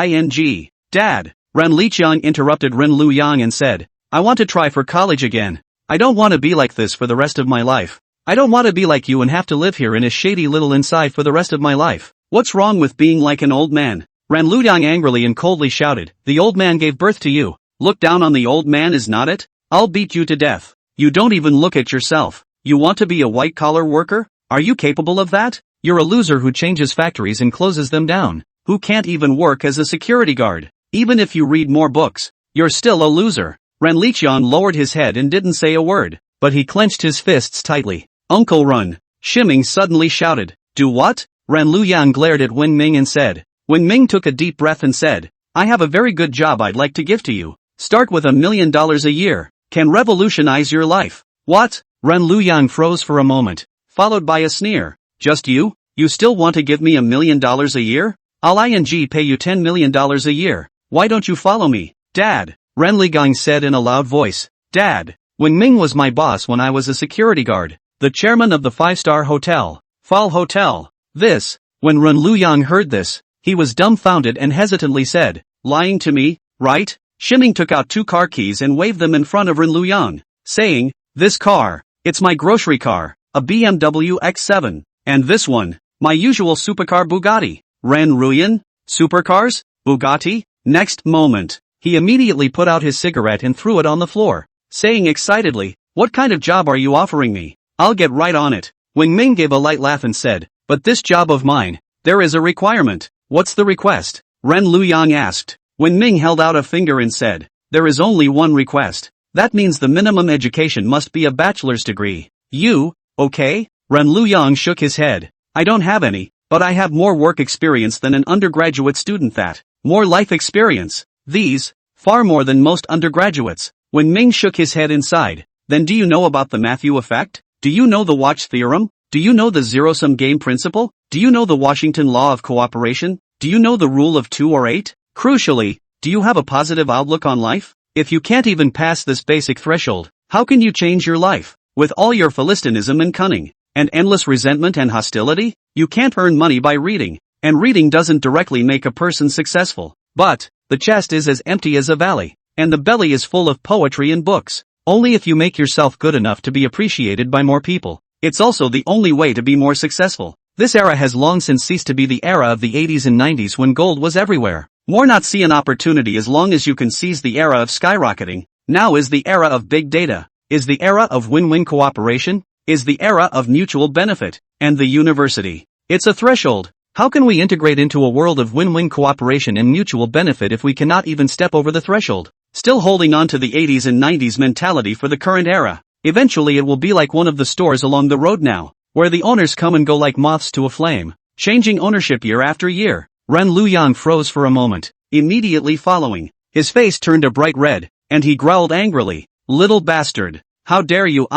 Dad. Ren Liqiang interrupted Ren Luyang and said, I want to try for college again. I don't want to be like this for the rest of my life. I don't want to be like you and have to live here in a shady little inside for the rest of my life. What's wrong with being like an old man? Ren Luyang angrily and coldly shouted, the old man gave birth to you. Look down on the old man is not it? I'll beat you to death. You don't even look at yourself. You want to be a white-collar worker? Are you capable of that? You're a loser who changes factories and closes them down. Who can't even work as a security guard. Even if you read more books, you're still a loser. Ren Liqiang lowered his head and didn't say a word, but he clenched his fists tightly. Uncle Ren, Shiming suddenly shouted. Do what? Ren Luyang glared at Wen Ming and said. Wen Ming took a deep breath and said, I have a very good job I'd like to give to you. Start with $1 million a year. Can revolutionize your life. What? Ren Luyang froze for a moment, followed by a sneer. Just you? You still want to give me $1 million a year? I'll pay you $10 million a year. Why don't you follow me, Dad? Ren Ligang said in a loud voice. Dad, Wen Ming was my boss when I was a security guard, the chairman of the 5-star hotel, Fall Hotel. When Ren Luyang heard this, he was dumbfounded and hesitantly said, lying to me, right? Shiming took out 2 car keys and waved them in front of Ren Luyang, saying, this car, it's my grocery car, a BMW X7, and this one, my usual supercar Bugatti. Ren Ruyan? Supercars? Bugatti? Next moment, he immediately put out his cigarette and threw it on the floor, saying excitedly, what kind of job are you offering me? I'll get right on it. Wen Ming gave a light laugh and said, but this job of mine, there is a requirement. What's the request? Ren Luyang asked. Wen Ming held out a finger and said, there is only one request. That means the minimum education must be a bachelor's degree. You, okay? Ren Luyang shook his head. I don't have any, but I have more work experience than an undergraduate student that. More life experience. Far more than most undergraduates. Wen Ming shook his head inside. Then do you know about the Matthew effect? Do you know the watch theorem? Do you know the zero-sum game principle? Do you know the Washington law of cooperation? Do you know the rule of 2 or 8? Crucially, do you have a positive outlook on life? If you can't even pass this basic threshold, how can you change your life? With all your philistinism and cunning, and endless resentment and hostility, you can't earn money by reading. And reading doesn't directly make a person successful. But, the chest is as empty as a valley, and the belly is full of poetry and books. Only if you make yourself good enough to be appreciated by more people. It's also the only way to be more successful. This era has long since ceased to be the era of the 80s and 90s when gold was everywhere. More not see an opportunity as long as you can seize the era of skyrocketing. Now is the era of big data. Is the era of win-win cooperation. Is the era of mutual benefit. And the university. It's a threshold. How can we integrate into a world of win-win cooperation and mutual benefit if we cannot even step over the threshold? Still holding on to the 80s and 90s mentality for the current era. Eventually it will be like one of the stores along the road now, where the owners come and go like moths to a flame, changing ownership year after year. Ren Luyang froze for a moment, immediately following. His face turned a bright red, and he growled angrily, little bastard, how dare you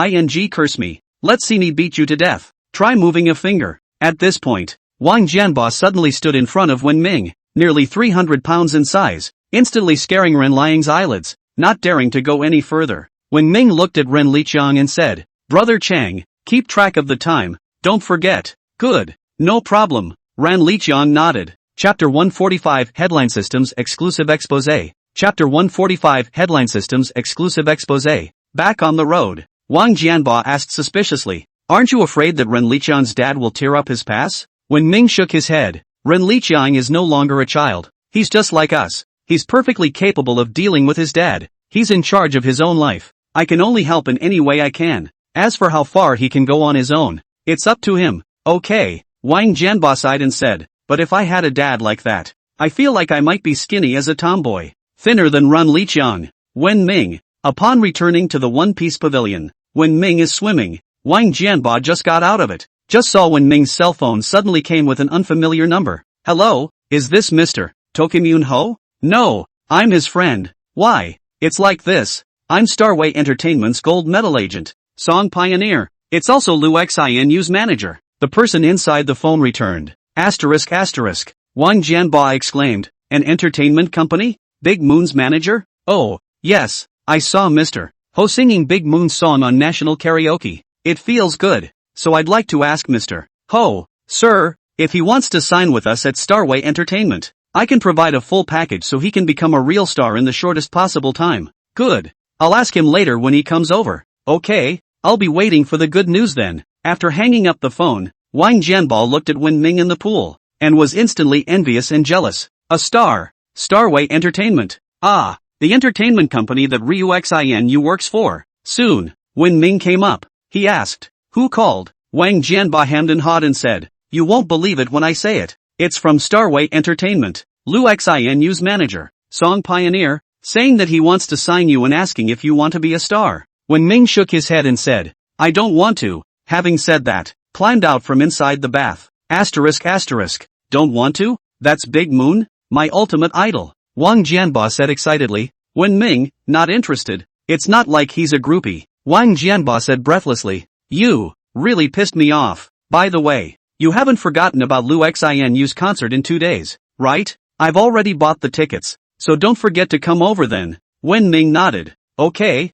curse me? Let's see me beat you to death. Try moving a finger. At this point, Wang Jianba suddenly stood in front of Wen Ming, nearly 300 pounds in size, instantly scaring Ren Liang's eyelids, not daring to go any further. Wen Ming looked at Ren Liqiang and said, "Brother Chang, keep track of the time, don't forget." "Good. No problem." Ren Liqiang nodded. Chapter 145 Headline Systems Exclusive Exposé. Chapter 145 Headline Systems Exclusive Exposé. Back on the road, Wang Jianba asked suspiciously, "Aren't you afraid that Ren Liqiang's dad will tear up his pass?" Wen Ming shook his head. "Ren Liqiang is no longer a child. He's just like us. He's perfectly capable of dealing with his dad. He's in charge of his own life. I can only help in any way I can. As for how far he can go on his own, it's up to him." "Okay," Wang Jianba sighed and said, "but if I had a dad like that, I feel like I might be skinny as a tomboy. Thinner than Ren Liqiang." Wen Ming. Upon returning to the One Piece Pavilion, Wen Ming is swimming. Wang Jianba just got out of it. Just saw Wen Ming's cell phone suddenly came with an unfamiliar number. "Hello, is this Mr. Tokimune Ho?" "No, I'm his friend." "Why, it's like this. I'm Starway Entertainment's gold medal agent, Song Pioneer. It's also Lu Xinu's manager." The person inside the phone returned. Asterisk asterisk. Wang Jianba exclaimed, "An entertainment company? Big Moon's manager?" "Oh, yes, I saw Mr. Ho singing Big Moon's song on national karaoke. It feels good. So I'd like to ask Mr. Ho, sir, if he wants to sign with us at Starway Entertainment. I can provide a full package so he can become a real star in the shortest possible time." "Good. I'll ask him later when he comes over." "Okay, I'll be waiting for the good news then." After hanging up the phone, Wang Jianba looked at Wen Ming in the pool, and was instantly envious and jealous. A star. Starway Entertainment. Ah, the entertainment company that Ryu Xinu works for. Soon, Wen Ming came up. He asked, "Who called?" Wang Jianba hemmed and hawed and said, "You won't believe it when I say it. It's from Starway Entertainment. Lu Xinu's manager, Song Pioneer, saying that he wants to sign you and asking if you want to be a star." Wen Ming shook his head and said, "I don't want to." Having said that, climbed out from inside the bath. Asterisk asterisk. "Don't want to? That's Big Moon, my ultimate idol," Wang Jianba said excitedly. Wen Ming, not interested. "It's not like he's a groupie," Wang Jianba said breathlessly. "You really pissed me off. By the way, you haven't forgotten about Lu Xinu's concert in 2 days, right? I've already bought the tickets, so don't forget to come over then." Wen Ming nodded. Okay,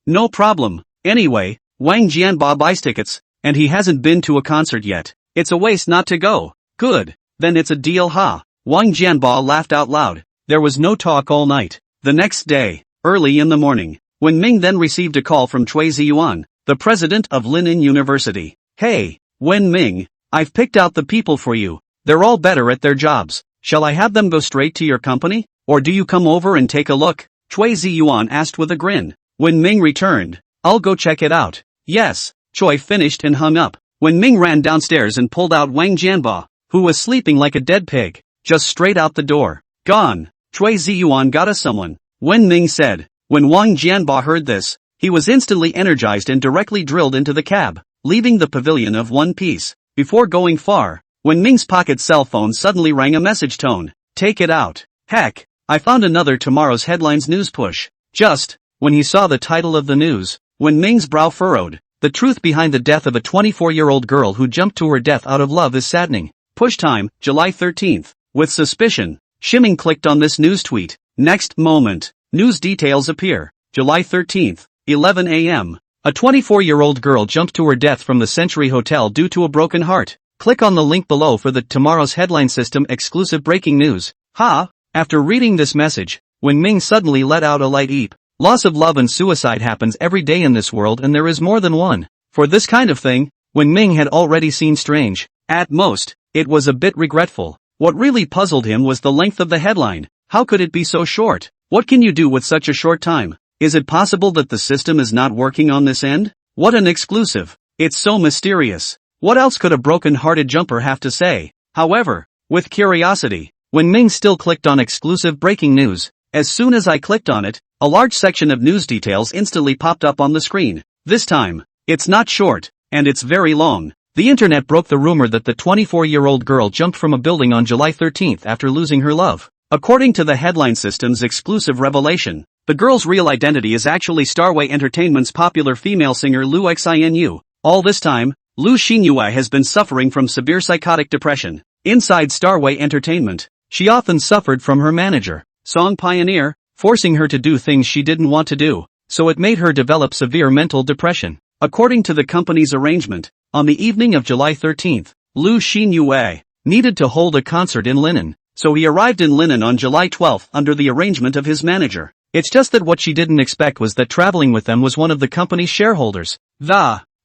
no problem. Anyway, Wang Jianba buys tickets, and he hasn't been to a concert yet. It's a waste not to go. Good, then it's a deal, ha. Wang Jianba laughed out loud. There was no talk all night. The next day, early in the morning, Wen Ming then received a call from Cui Ziyuan, the president of Linen University. "Hey, Wen Ming, I've picked out the people for you. They're all better at their jobs. Shall I have them go straight to your company, or do you come over and take a look?" Cui Ziyuan asked with a grin. Wen Ming returned, "I'll go check it out." "Yes." Choi finished and hung up. Wen Ming ran downstairs and pulled out Wang Jianba, who was sleeping like a dead pig, just straight out the door. "Gone. Cui Ziyuan got us someone," Wen Ming said. When Wang Jianba heard this, he was instantly energized and directly drilled into the cab, leaving the pavilion of One Piece. Before going far, Wen Ming's pocket cell phone suddenly rang a message tone. "Take it out. Heck, I found another tomorrow's headlines news push." Just when he saw the title of the news, Wen Ming's brow furrowed. The truth behind the death of a 24-year-old girl who jumped to her death out of love is saddening. Push time, July 13th. With suspicion, Shimming clicked on this news tweet. Next moment, news details appear. July 13th, 11 a.m. A 24-year-old girl jumped to her death from the Century Hotel due to a broken heart. Click on the link below for the Tomorrow's Headline System exclusive breaking news. Ha! After reading this message, Wen Ming suddenly let out a light eep. Loss of love and suicide happens every day in this world, and there is more than one. For this kind of thing, Wen Ming had already seen strange. At most, it was a bit regretful. What really puzzled him was the length of the headline. How could it be so short? What can you do with such a short time? Is it possible that the system is not working on this end? What an exclusive. It's so mysterious. What else could a broken-hearted jumper have to say? However, with curiosity, Wen Ming still clicked on exclusive breaking news. As soon as I clicked on it, a large section of news details instantly popped up on the screen. This time, it's not short, and it's very long. The internet broke the rumor that the 24-year-old girl jumped from a building on July 13th after losing her love. According to the headline system's exclusive revelation, the girl's real identity is actually Starway Entertainment's popular female singer Lu Xinu. All this time, Lu Xinyue has been suffering from severe psychotic depression. Inside Starway Entertainment, she often suffered from her manager, Song Pioneer, forcing her to do things she didn't want to do, so it made her develop severe mental depression. According to the company's arrangement, on the evening of July 13th, Lu Xinyue needed to hold a concert in Linen, so he arrived in Linen on July 12th under the arrangement of his manager. It's just that what she didn't expect was that traveling with them was one of the company's shareholders.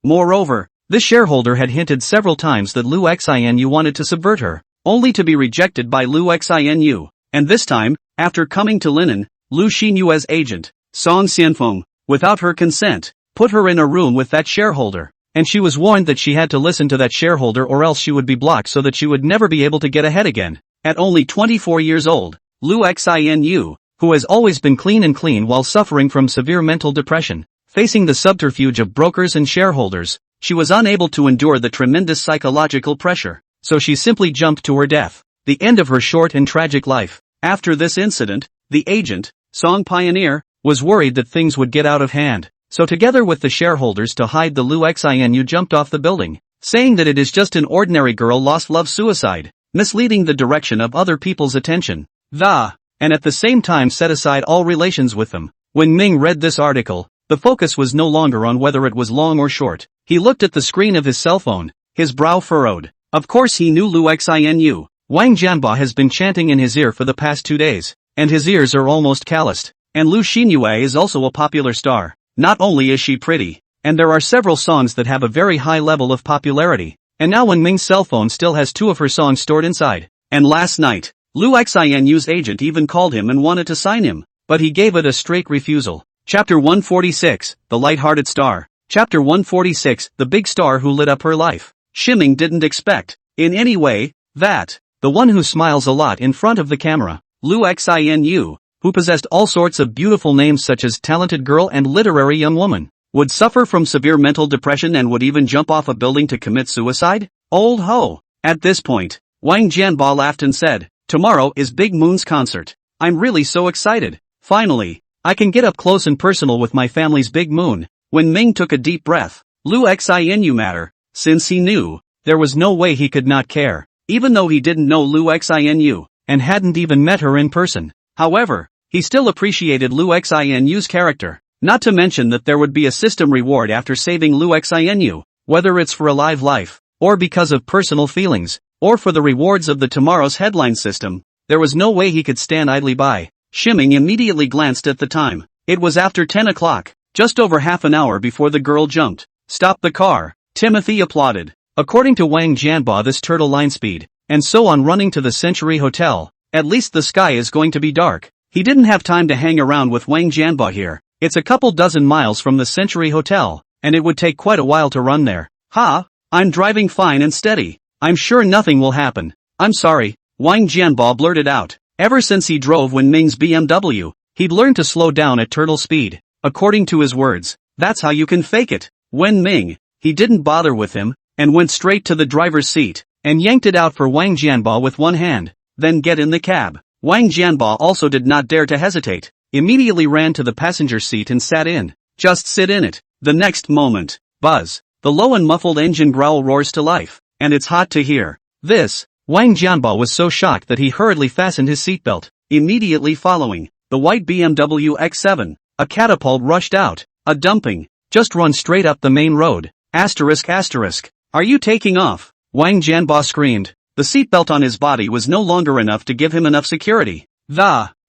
Moreover, this shareholder had hinted several times that Lu Xinu wanted to subvert her, only to be rejected by Lu Xinu. And this time, after coming to Linen, Lu Xinyue's agent, Song Xianfeng, without her consent, put her in a room with that shareholder, and she was warned that she had to listen to that shareholder or else she would be blocked so that she would never be able to get ahead again. At only 24 years old, Lu Xinu, who has always been clean while suffering from severe mental depression, facing the subterfuge of brokers and shareholders, she was unable to endure the tremendous psychological pressure, so she simply jumped to her death, the end of her short and tragic life. After this incident, the agent, Song Pioneer, was worried that things would get out of hand, so together with the shareholders to hide the Lu Xinu jumped off the building, saying that it is just an ordinary girl lost love suicide, misleading the direction of other people's attention, and at the same time set aside all relations with them. When Ming read this article, the focus was no longer on whether it was long or short. He looked at the screen of his cell phone, his brow furrowed. Of course he knew Lu Xinu. Wang Jianba has been chanting in his ear for the past 2 days, and his ears are almost calloused. And Lu Xinyue is also a popular star. Not only is she pretty, and there are several songs that have a very high level of popularity, and now when Ming's cell phone still has 2 of her songs stored inside. And last night, Lu Xinu's agent even called him and wanted to sign him, but he gave it a straight refusal. Chapter 146, The Light-Hearted Star. Chapter 146, The Big Star Who Lit Up Her Life. Shiming didn't expect, in any way, that the one who smiles a lot in front of the camera, Lu Xinu, who possessed all sorts of beautiful names such as talented girl and literary young woman, would suffer from severe mental depression and would even jump off a building to commit suicide? Old ho! At this point, Wang Jianba laughed and said, "Tomorrow is Big Moon's concert. I'm really so excited. Finally, I can get up close and personal with my family's Big Moon." When Ming took a deep breath, Lu Xinu matter, since he knew, there was no way he could not care, even though he didn't know Lu Xinu, and hadn't even met her in person. However, he still appreciated Lu Xinu's character, not to mention that there would be a system reward after saving Lu Xinu, whether it's for a live life, or because of personal feelings, or for the rewards of the tomorrow's headline system. There was no way he could stand idly by. Shiming immediately glanced at the time. It was after 10 o'clock, just over half an hour before the girl jumped. "Stop the car," Timothy applauded. According to Wang Jianba, this turtle line speed, and so on running to the Century Hotel. At least the sky is going to be dark. He didn't have time to hang around with Wang Jianba here. It's a couple dozen miles from the Century Hotel, and it would take quite a while to run there. I'm driving fine and steady. I'm sure nothing will happen. I'm sorry, Wang Jianba blurted out. Ever since he drove when Ming's BMW, he'd learned to slow down at turtle speed. According to his words, that's how you can fake it. When Ming, he didn't bother with him, and went straight to the driver's seat, and yanked it out for Wang Jianba with one hand. Then get in the cab. Wang Jianba also did not dare to hesitate, immediately ran to the passenger seat and sat in. Just sit in it. The next moment, buzz, the low and muffled engine growl roars to life, and it's hot to hear. This, Wang Jianba was so shocked that he hurriedly fastened his seatbelt. Immediately following, the white BMW X7, a catapult rushed out. A dumping. Just run straight up the main road. Asterisk. Are you taking off? Wang Jianba screamed. The seatbelt on his body was no longer enough to give him enough security.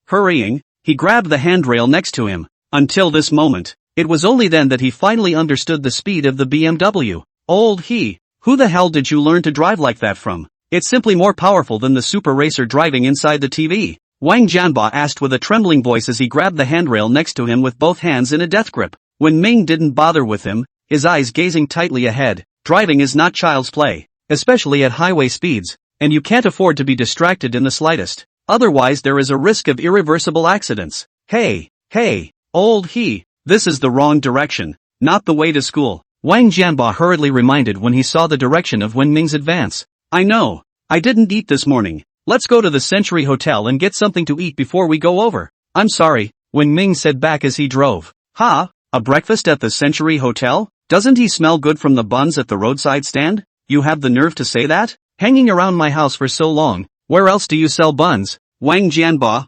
Hurrying, he grabbed the handrail next to him. Until this moment, it was only then that he finally understood the speed of the BMW. Who the hell did you learn to drive like that from? It's simply more powerful than the super racer driving inside the TV. Wang Jianba asked with a trembling voice as he grabbed the handrail next to him with both hands in a death grip. When Ming didn't bother with him, his eyes gazing tightly ahead. Driving is not child's play, especially at highway speeds, and you can't afford to be distracted in the slightest. Otherwise there is a risk of irreversible accidents. Hey, this is the wrong direction, not the way to school. Wang Jianba hurriedly reminded when he saw the direction of Wen Ming's advance. I know, I didn't eat this morning. Let's go to the Century Hotel and get something to eat before we go over. I'm sorry, Wen Ming said back as he drove. A breakfast at the Century Hotel? Doesn't he smell good from the buns at the roadside stand? You have the nerve to say that? Hanging around my house for so long, where else do you sell buns? Wang Jianba,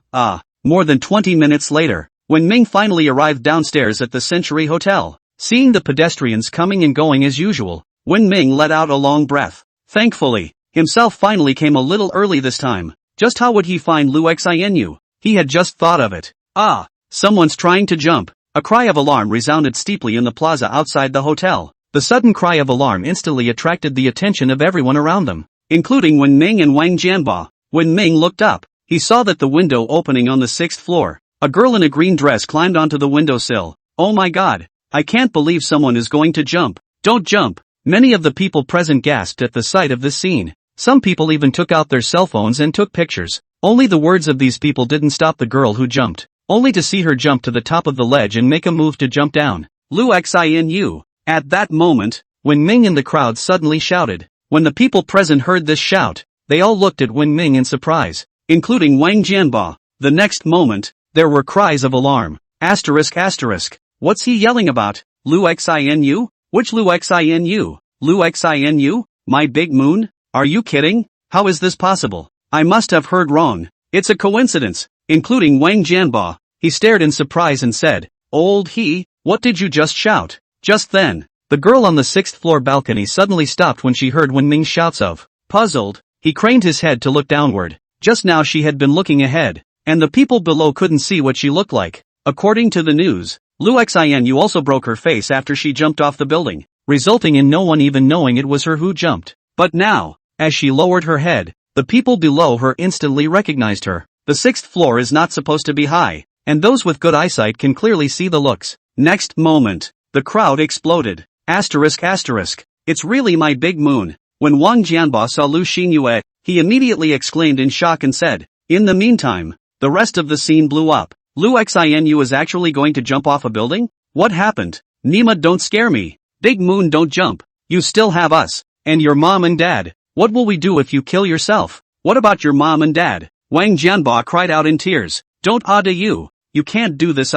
More than 20 minutes later, when Ming finally arrived downstairs at the Century Hotel, seeing the pedestrians coming and going as usual, Wen Ming let out a long breath. Thankfully, himself finally came a little early this time. Just how would he find Lu Xinu? He had just thought of it. Someone's trying to jump. A cry of alarm resounded steeply in the plaza outside the hotel. The sudden cry of alarm instantly attracted the attention of everyone around them, including Wen Ming and Wang Jianba. When Ming looked up, he saw that the window opening on the 6th floor, a girl in a green dress climbed onto the windowsill. Oh my god, I can't believe someone is going to jump. Don't jump. Many of the people present gasped at the sight of this scene. Some people even took out their cell phones and took pictures. Only the words of these people didn't stop the girl who jumped, only to see her jump to the top of the ledge and make a move to jump down. Lu Xinu. At that moment, Wen Ming and the crowd suddenly shouted. When the people present heard this shout, they all looked at Wen Ming in surprise, including Wang Jianba. The next moment, there were cries of alarm. Asterisk. What's he yelling about? Lu Xinu? Which Lu Xinu? Lu Xinu? My big moon? Are you kidding? How is this possible? I must have heard wrong. It's a coincidence. Including Wang Jianba. He stared in surprise and said, Old he, what did you just shout? Just then, the girl on the 6th floor balcony suddenly stopped when she heard Wen Ming's shouts of. Puzzled, he craned his head to look downward. Just now she had been looking ahead, and the people below couldn't see what she looked like. According to the news, Lu Xinu also broke her face after she jumped off the building, resulting in no one even knowing it was her who jumped. But now, as she lowered her head, the people below her instantly recognized her. The 6th floor is not supposed to be high, and those with good eyesight can clearly see the looks. Next moment, the crowd exploded. Asterisk. It's really my big moon. When Wang Jianba saw Lu Xinyu, he immediately exclaimed in shock and said. In the meantime, the rest of the scene blew up. Lu Xinu is actually going to jump off a building? What happened? Nima, don't scare me. Big moon, don't jump. You still have us, and your mom and dad. What will we do if you kill yourself? What about your mom and dad? Wang Jianba cried out in tears. Don't you. You can't do this.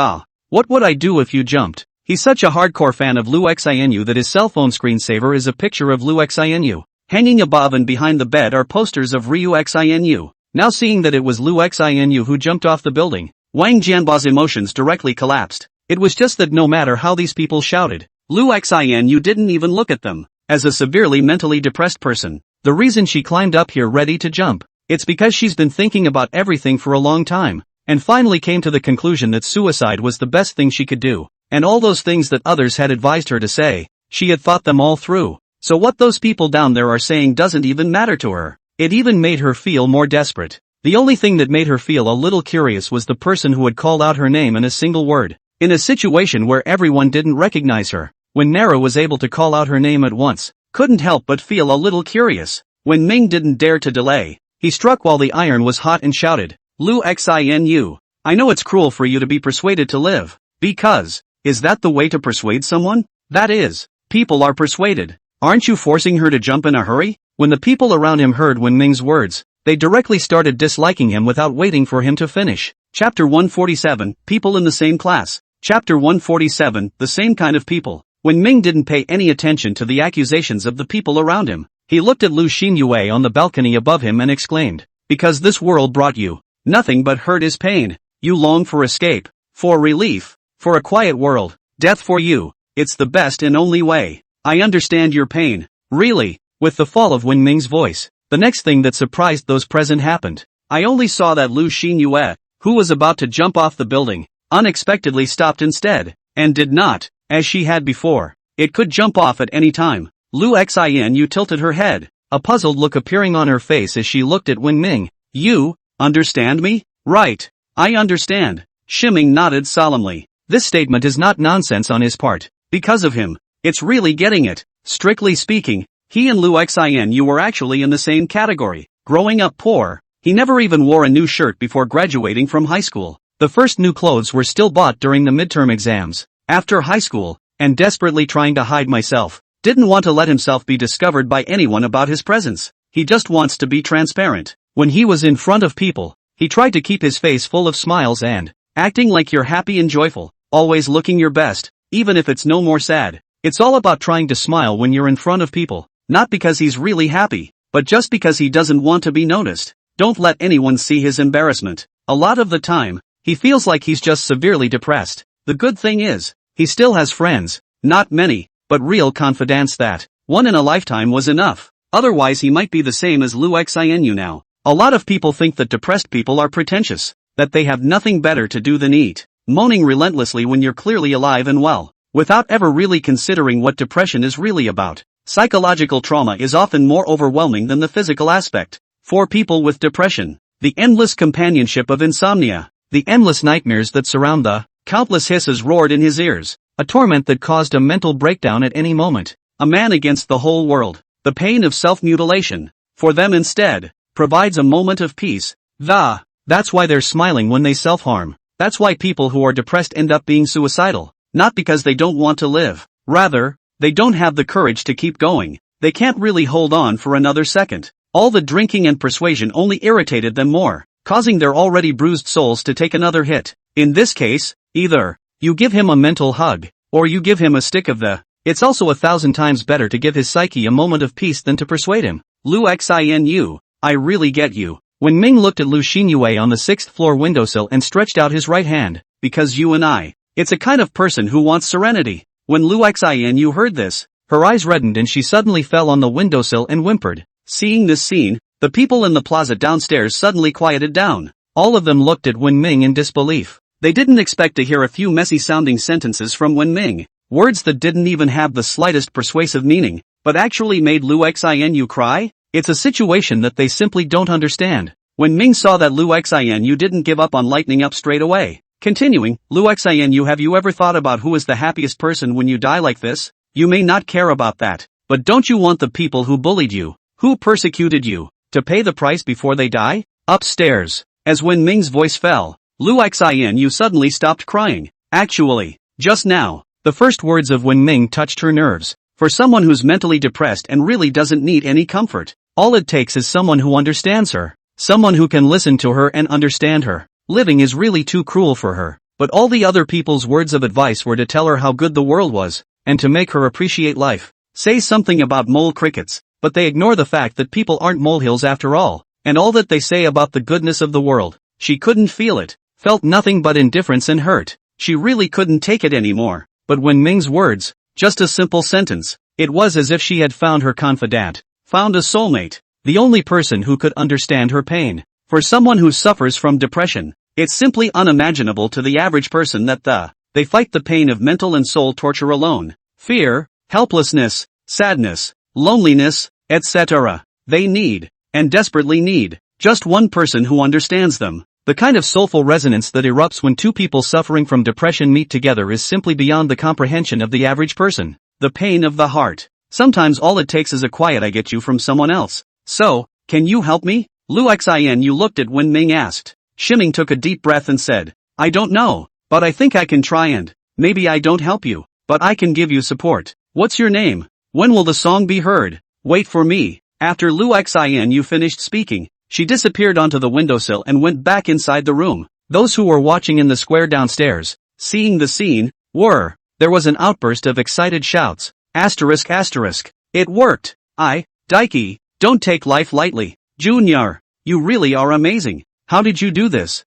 What would I do if you jumped? He's such a hardcore fan of Lu Xinu that his cell phone screensaver is a picture of Lu Xinu. Hanging above and behind the bed are posters of Ryu Xinu. Now seeing that it was Lu Xinu who jumped off the building, Wang Jianba's emotions directly collapsed. It was just that no matter how these people shouted, Lu Xinu didn't even look at them. As a severely mentally depressed person, the reason she climbed up here ready to jump, it's because she's been thinking about everything for a long time, and finally came to the conclusion that suicide was the best thing she could do. And all those things that others had advised her to say, she had thought them all through. So what those people down there are saying doesn't even matter to her. It even made her feel more desperate. The only thing that made her feel a little curious was the person who had called out her name in a single word. In a situation where everyone didn't recognize her, when Nara was able to call out her name at once, couldn't help but feel a little curious. When Ming didn't dare to delay, he struck while the iron was hot and shouted, Lu Xinu, I know it's cruel for you to be persuaded to live. Because, is that the way to persuade someone? That is, people are persuaded. Aren't you forcing her to jump in a hurry? When the people around him heard Wen Ming's words, they directly started disliking him without waiting for him to finish. Chapter 147, People in the Same Class. Chapter 147, The Same Kind of People. When Ming didn't pay any attention to the accusations of the people around him, he looked at Lu Xinyu on the balcony above him and exclaimed, Because this world brought you nothing but hurt is pain. You long for escape, for relief, for a quiet world. Death for you, it's the best and only way. I understand your pain. Really. With the fall of Wen Ming's voice, the next thing that surprised those present happened. I only saw that Lu Xinyu, who was about to jump off the building, unexpectedly stopped instead, and did not, as she had before. It could jump off at any time. Lu Xinu tilted her head, a puzzled look appearing on her face as she looked at Wen Ming. You understand me? Right. I understand. Shiming nodded solemnly. This statement is not nonsense on his part. Because of him, it's really getting it. Strictly speaking, he and Lu Xinu were actually in the same category. Growing up poor, he never even wore a new shirt before graduating from high school. The first new clothes were still bought during the midterm exams. After high school, and desperately trying to hide myself, didn't want to let himself be discovered by anyone about his presence. He just wants to be transparent. When he was in front of people, he tried to keep his face full of smiles and acting like you're happy and joyful, always looking your best. even if it's no more sad. It's all about trying to smile when you're in front of people, not because he's really happy, but just because he doesn't want to be noticed. Don't let anyone see his embarrassment. A lot of the time, he feels like he's just severely depressed. The good thing is, he still has friends, not many, but real confidants that one in a lifetime was enough. Otherwise he might be the same as Lu Xinu now. A lot of people think that depressed people are pretentious, that they have nothing better to do than eat, moaning relentlessly when you're clearly alive and well, without ever really considering what depression is really about. Psychological trauma is often more overwhelming than the physical aspect. For people with depression, the endless companionship of insomnia, the endless nightmares that surround the countless hisses roared in his ears, a torment that caused a mental breakdown at any moment, a man against the whole world, the pain of self-mutilation, for them instead, provides a moment of peace. That's why they're smiling when they self-harm. That's why people who are depressed end up being suicidal, not because they don't want to live. Rather, they don't have the courage to keep going. They can't really hold on for another second. All the drinking and persuasion only irritated them more, causing their already bruised souls to take another hit. In this case, either you give him a mental hug, or you give him a stick of the. It's also 1,000 times better to give his psyche a moment of peace than to persuade him. Lu Xinu, I really get you. When Ming looked at Lu Xinyue on the 6th floor windowsill and stretched out his right hand, because you and I, it's a kind of person who wants serenity. When Lu Xinu heard this, her eyes reddened and she suddenly fell on the windowsill and whimpered. Seeing this scene, the people in the plaza downstairs suddenly quieted down. All of them looked at Wen Ming in disbelief. They didn't expect to hear a few messy-sounding sentences from Wen Ming, words that didn't even have the slightest persuasive meaning, but actually made Lu Xinu cry. It's a situation that they simply don't understand. When Ming saw that Lu Xinu didn't give up on lightening up straight away. Continuing, Lu Xinu, have you ever thought about who is the happiest person when you die like this? You may not care about that, but don't you want the people who bullied you, who persecuted you, to pay the price before they die? Upstairs, as Wen Ming's voice fell, Lu Xinu suddenly stopped crying. Actually, just now, the first words of Wen Ming touched her nerves. For someone who's mentally depressed and really doesn't need any comfort, all it takes is someone who understands her, someone who can listen to her and understand her. Living is really too cruel for her, but all the other people's words of advice were to tell her how good the world was, and to make her appreciate life. Say something about mole crickets, but they ignore the fact that people aren't molehills after all, and all that they say about the goodness of the world. She couldn't feel it, felt nothing but indifference and hurt. She really couldn't take it anymore. But when Ming's words, just a simple sentence, it was as if she had found her confidant, found a soulmate, the only person who could understand her pain. For someone who suffers from depression, it's simply unimaginable to the average person that they fight the pain of mental and soul torture alone. Fear, helplessness, sadness, loneliness, etc. They need, and desperately need, just one person who understands them. The kind of soulful resonance that erupts when two people suffering from depression meet together is simply beyond the comprehension of the average person. The pain of the heart. Sometimes all it takes is a quiet "I get you" from someone else. So, can you help me? Lu Xinu looked at Wen Ming asked. Shiming took a deep breath and said, I don't know, but I think I can try and, maybe I don't help you, but I can give you support. What's your name? When will the song be heard? Wait for me. After Lu Xinu finished speaking, she disappeared onto the windowsill and went back inside the room. Those who were watching in the square downstairs, seeing the scene, there was an outburst of excited shouts. It worked. Daiki, don't take life lightly. Junior, you really are amazing. How did you do this?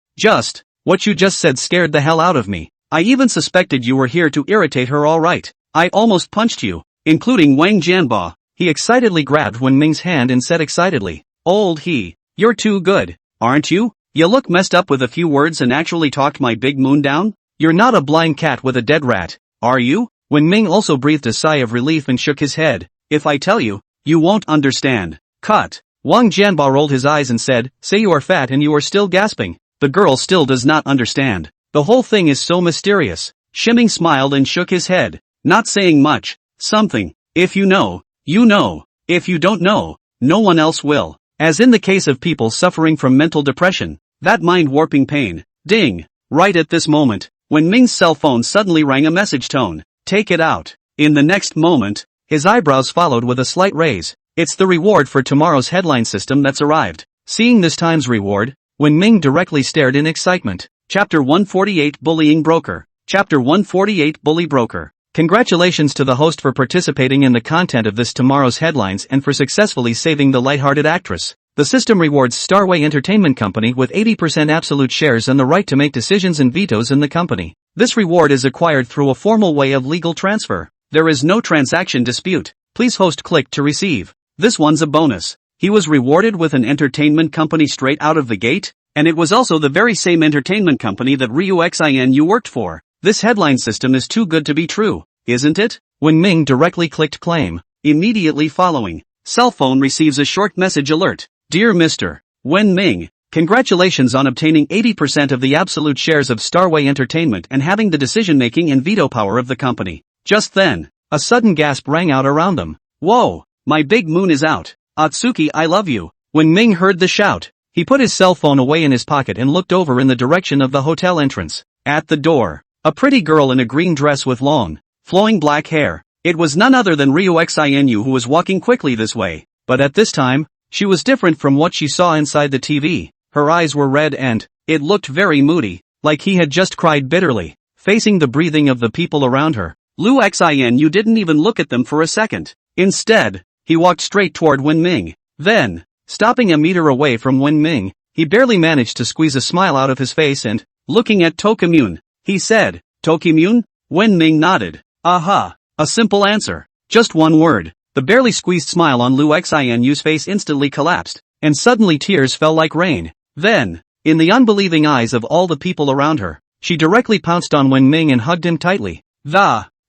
What you just said scared the hell out of me. I even suspected you were here to irritate her. All right. I almost punched you, including Wang Jianba. He excitedly grabbed Wen Ming's hand and said excitedly, You're too good, aren't you? You look messed up with a few words and actually talked my big moon down? You're not a blind cat with a dead rat, are you? Wen Ming also breathed a sigh of relief and shook his head. If I tell you, you won't understand. Cut. Wang Jianba rolled his eyes and said, Say you are fat and you are still gasping. The girl still does not understand. The whole thing is so mysterious. Shiming smiled and shook his head, not saying much. Something. If you know, you know. If you don't know, no one else will. As in the case of people suffering from mental depression, that mind-warping pain. Ding. Right at this moment, when Ming's cell phone suddenly rang a message tone. Take it out. In the next moment, his eyebrows followed with a slight raise. It's the reward for tomorrow's headline system that's arrived. Seeing this time's reward, Wen Ming directly stared in excitement. Chapter 148 Bullying Broker. Chapter 148 Bully Broker. Congratulations to the host for participating in the content of this tomorrow's headlines and for successfully saving the lighthearted actress. The system rewards Starway Entertainment Company with 80% absolute shares and the right to make decisions and vetoes in the company. This reward is acquired through a formal way of legal transfer. There is no transaction dispute. Please host click to receive. This one's a bonus. He was rewarded with an entertainment company straight out of the gate, and it was also the very same entertainment company that Ryuxinu worked for. This headline system is too good to be true, isn't it? When Ming directly clicked claim. Immediately following, cell phone receives a short message alert. Dear Mr. Wen Ming, congratulations on obtaining 80% of the absolute shares of Starway Entertainment and having the decision-making and veto power of the company. Just then, a sudden gasp rang out around them. Whoa, my big moon is out. Atsuki, I love you. When Ming heard the shout, he put his cell phone away in his pocket and looked over in the direction of the hotel entrance. At the door, a pretty girl in a green dress with long, flowing black hair. It was none other than Ryuxinu who was walking quickly this way. But at this time, she was different from what she saw inside the TV. Her eyes were red and, it looked very moody, like he had just cried bitterly, facing the breathing of the people around her. Ryuxinu didn't even look at them for a second. Instead, he walked straight toward Wen Ming. Then, stopping a meter away from Wen Ming, he barely managed to squeeze a smile out of his face and, looking at Tokimune, he said, Tokimune? Wen Ming nodded. Aha, a simple answer. Just one word. The barely squeezed smile on Ryuxinu's face instantly collapsed, and suddenly tears fell like rain. Then, in the unbelieving eyes of all the people around her, she directly pounced on Wen Ming and hugged him tightly.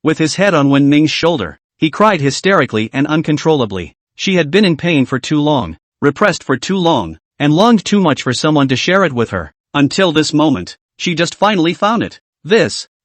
With his head on Wen Ming's shoulder, he cried hysterically and uncontrollably. She had been in pain for too long, repressed for too long, and longed too much for someone to share it with her. Until this moment, she just finally found it.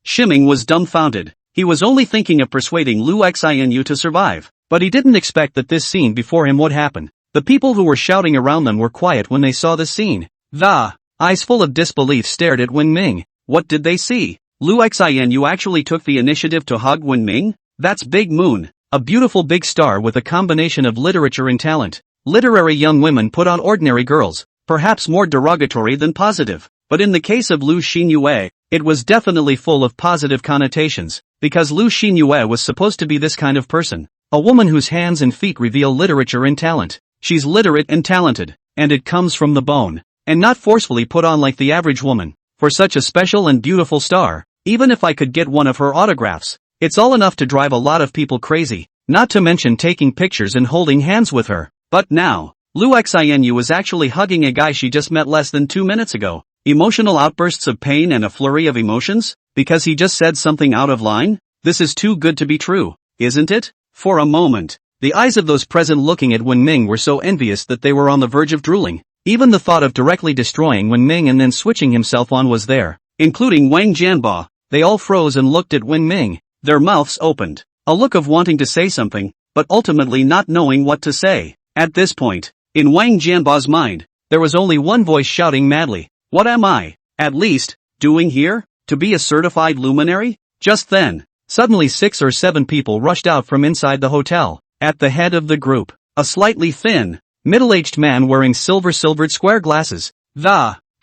Shiming was dumbfounded. He was only thinking of persuading Ryuxinu to survive. But he didn't expect that this scene before him would happen. The people who were shouting around them were quiet when they saw the scene. Eyes full of disbelief stared at Wen Ming. What did they see? Ryuxinu actually took the initiative to hug Wen Ming? That's Big Moon, a beautiful big star with a combination of literature and talent. Literary young women put on ordinary girls, perhaps more derogatory than positive. But in the case of Lu Xinyue, it was definitely full of positive connotations, because Lu Xinyue was supposed to be this kind of person. A woman whose hands and feet reveal literature and talent. She's literate and talented, and it comes from the bone, and not forcefully put on like the average woman. For such a special and beautiful star, even if I could get one of her autographs, it's all enough to drive a lot of people crazy, not to mention taking pictures and holding hands with her. But now, Ryuxinu was actually hugging a guy she just met less than 2 minutes ago. Emotional outbursts of pain and a flurry of emotions? Because he just said something out of line? This is too good to be true, isn't it? For a moment, the eyes of those present looking at Wen Ming were so envious that they were on the verge of drooling. Even the thought of directly destroying Wen Ming and then switching himself on was there, including Wang Jianba. They all froze and looked at Wen Ming, their mouths opened, a look of wanting to say something, but ultimately not knowing what to say. At this point, in Wang Jianba's mind, there was only one voice shouting madly, what am I, at least, doing here? To be a certified luminary? Just then, suddenly 6 or 7 people rushed out from inside the hotel. At the head of the group, a slightly thin, middle-aged man wearing silvered square glasses.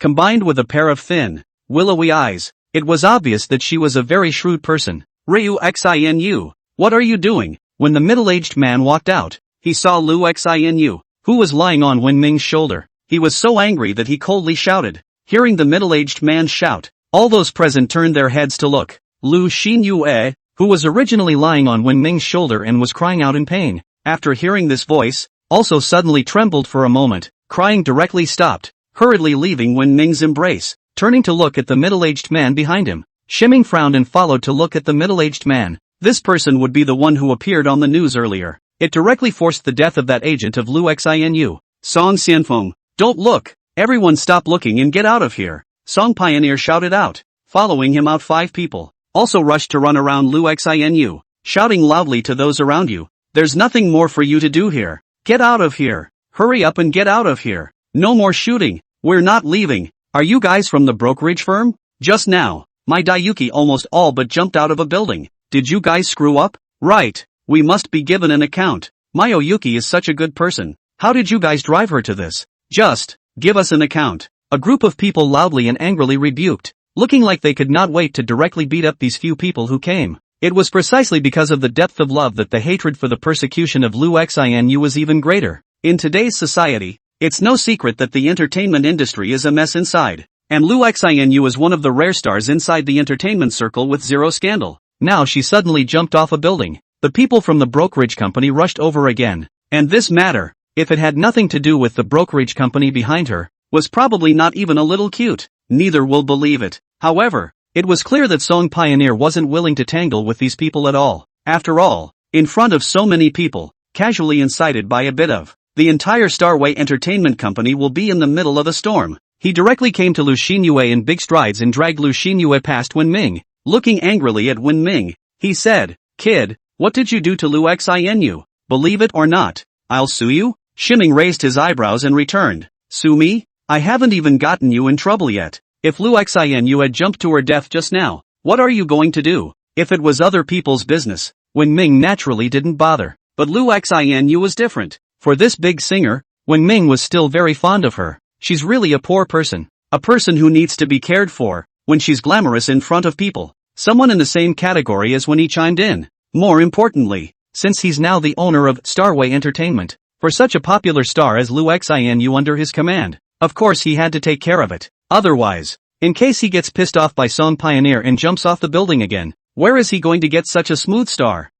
Combined with a pair of thin, willowy eyes, it was obvious that she was a very shrewd person. Ryuxinu, what are you doing? When the middle-aged man walked out, he saw Ryuxinu, who was lying on Wen Ming's shoulder. He was so angry that he coldly shouted. Hearing the middle-aged man shout, all those present turned their heads to look. Lu Xinyue, who was originally lying on Wen Ming's shoulder and was crying out in pain, after hearing this voice, also suddenly trembled for a moment, crying directly stopped, hurriedly leaving Wen Ming's embrace, turning to look at the middle-aged man behind him. Shiming frowned and followed to look at the middle-aged man. This person would be the one who appeared on the news earlier. It directly forced the death of that agent of Ryuxinu. Song Xianfeng, don't look! Everyone stop looking and get out of here! Song Pioneer shouted out. Following him out 5 people also rushed to run around Ryuxinu, shouting loudly to those around you. There's nothing more for you to do here. Get out of here. Hurry up and get out of here. No more shooting. We're not leaving. Are you guys from the brokerage firm? Just now, my Daiyuki almost all but jumped out of a building. Did you guys screw up? Right. We must be given an account. My Oyuki is such a good person. How did you guys drive her to this? Just give us an account. A group of people loudly and angrily rebuked. looking like they could not wait to directly beat up these few people who came. It was precisely because of the depth of love that the hatred for the persecution of Liu Xinu was even greater. In today's society, it's no secret that the entertainment industry is a mess inside. And Liu Xinu is one of the rare stars inside the entertainment circle with zero scandal. Now she suddenly jumped off a building. The people from the brokerage company rushed over again. And this matter, if it had nothing to do with the brokerage company behind her, was probably not even a little cute. Neither will believe it. However, it was clear that Song Pioneer wasn't willing to tangle with these people at all. After all, in front of so many people, casually incited by a bit of, the entire Starway Entertainment Company will be in the middle of a storm. He directly came to Lu Xinyue in big strides and dragged Lu Xinyue past Wen Ming. Looking angrily at Wen Ming, he said, "Kid, what did you do to Liu Xinu? Believe it or not, I'll sue you?" Shiming raised his eyebrows and returned, "Sue me? I haven't even gotten you in trouble yet. If Liu Xinu had jumped to her death just now, what are you going to do?" If it was other people's business, Wen Ming naturally didn't bother. But Liu Xinu was different. For this big singer, Wen Ming was still very fond of her. She's really a poor person. A person who needs to be cared for, when she's glamorous in front of people. Someone in the same category as when he chimed in. More importantly, since he's now the owner of Starway Entertainment, for such a popular star as Liu Xinu under his command, of course he had to take care of it. Otherwise, in case he gets pissed off by Song Pioneer and jumps off the building again, where is he going to get such a smooth star?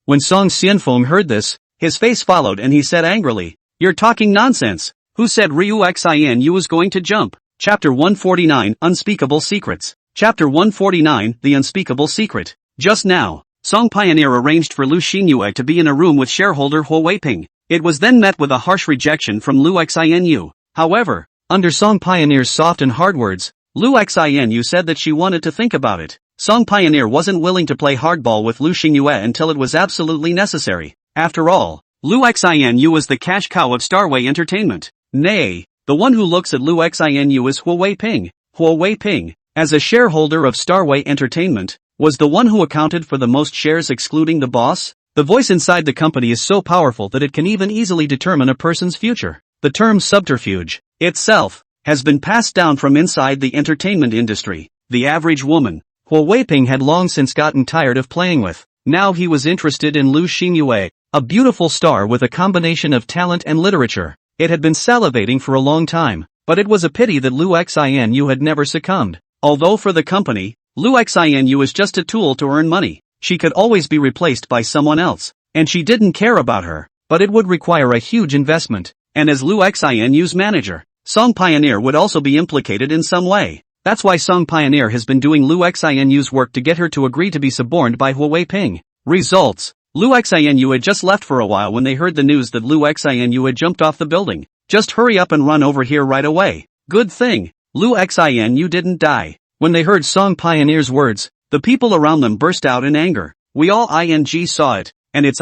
When Song Xianfeng heard this, his face followed and he said angrily, "You're talking nonsense. Who said Liu Xinu was going to jump?" Chapter 149, Unspeakable Secrets. Chapter 149, The Unspeakable Secret. Just now, Song Pioneer arranged for Lu Xinyue to be in a room with shareholder Huo Weiping. It was then met with a harsh rejection from Liu Xinu. However, under Song Pioneer's soft and hard words, Liu Xinu said that she wanted to think about it. Song Pioneer wasn't willing to play hardball with Lu Xinyue until it was absolutely necessary. After all, Liu Xinu was the cash cow of Starway Entertainment. Nay, the one who looks at Liu Xinu is Huo Weiping. Huo Weiping, as a shareholder of Starway Entertainment, was the one who accounted for the most shares excluding the boss. The voice inside the company is so powerful that it can even easily determine a person's future. The term subterfuge, itself, has been passed down from inside the entertainment industry. The average woman, Huo Weiping had long since gotten tired of playing with. Now he was interested in Lu Xinyue, a beautiful star with a combination of talent and literature. It had been salivating for a long time, but it was a pity that Liu Xinu had never succumbed. Although for the company, Liu Xinu is just a tool to earn money. She could always be replaced by someone else, and she didn't care about her, but it would require a huge investment. And as Liu Xinu's manager, Song Pioneer would also be implicated in some way. That's why Song Pioneer has been doing Liu Xinu's work to get her to agree to be suborned by Huo Weiping. Results: Liu Xinu had just left for a while when they heard the news that Liu Xinu had jumped off the building. "Just hurry up and run over here right away." Good thing, Liu Xinu didn't die. When they heard Song Pioneer's words, the people around them burst out in anger. "We all saw it, and it's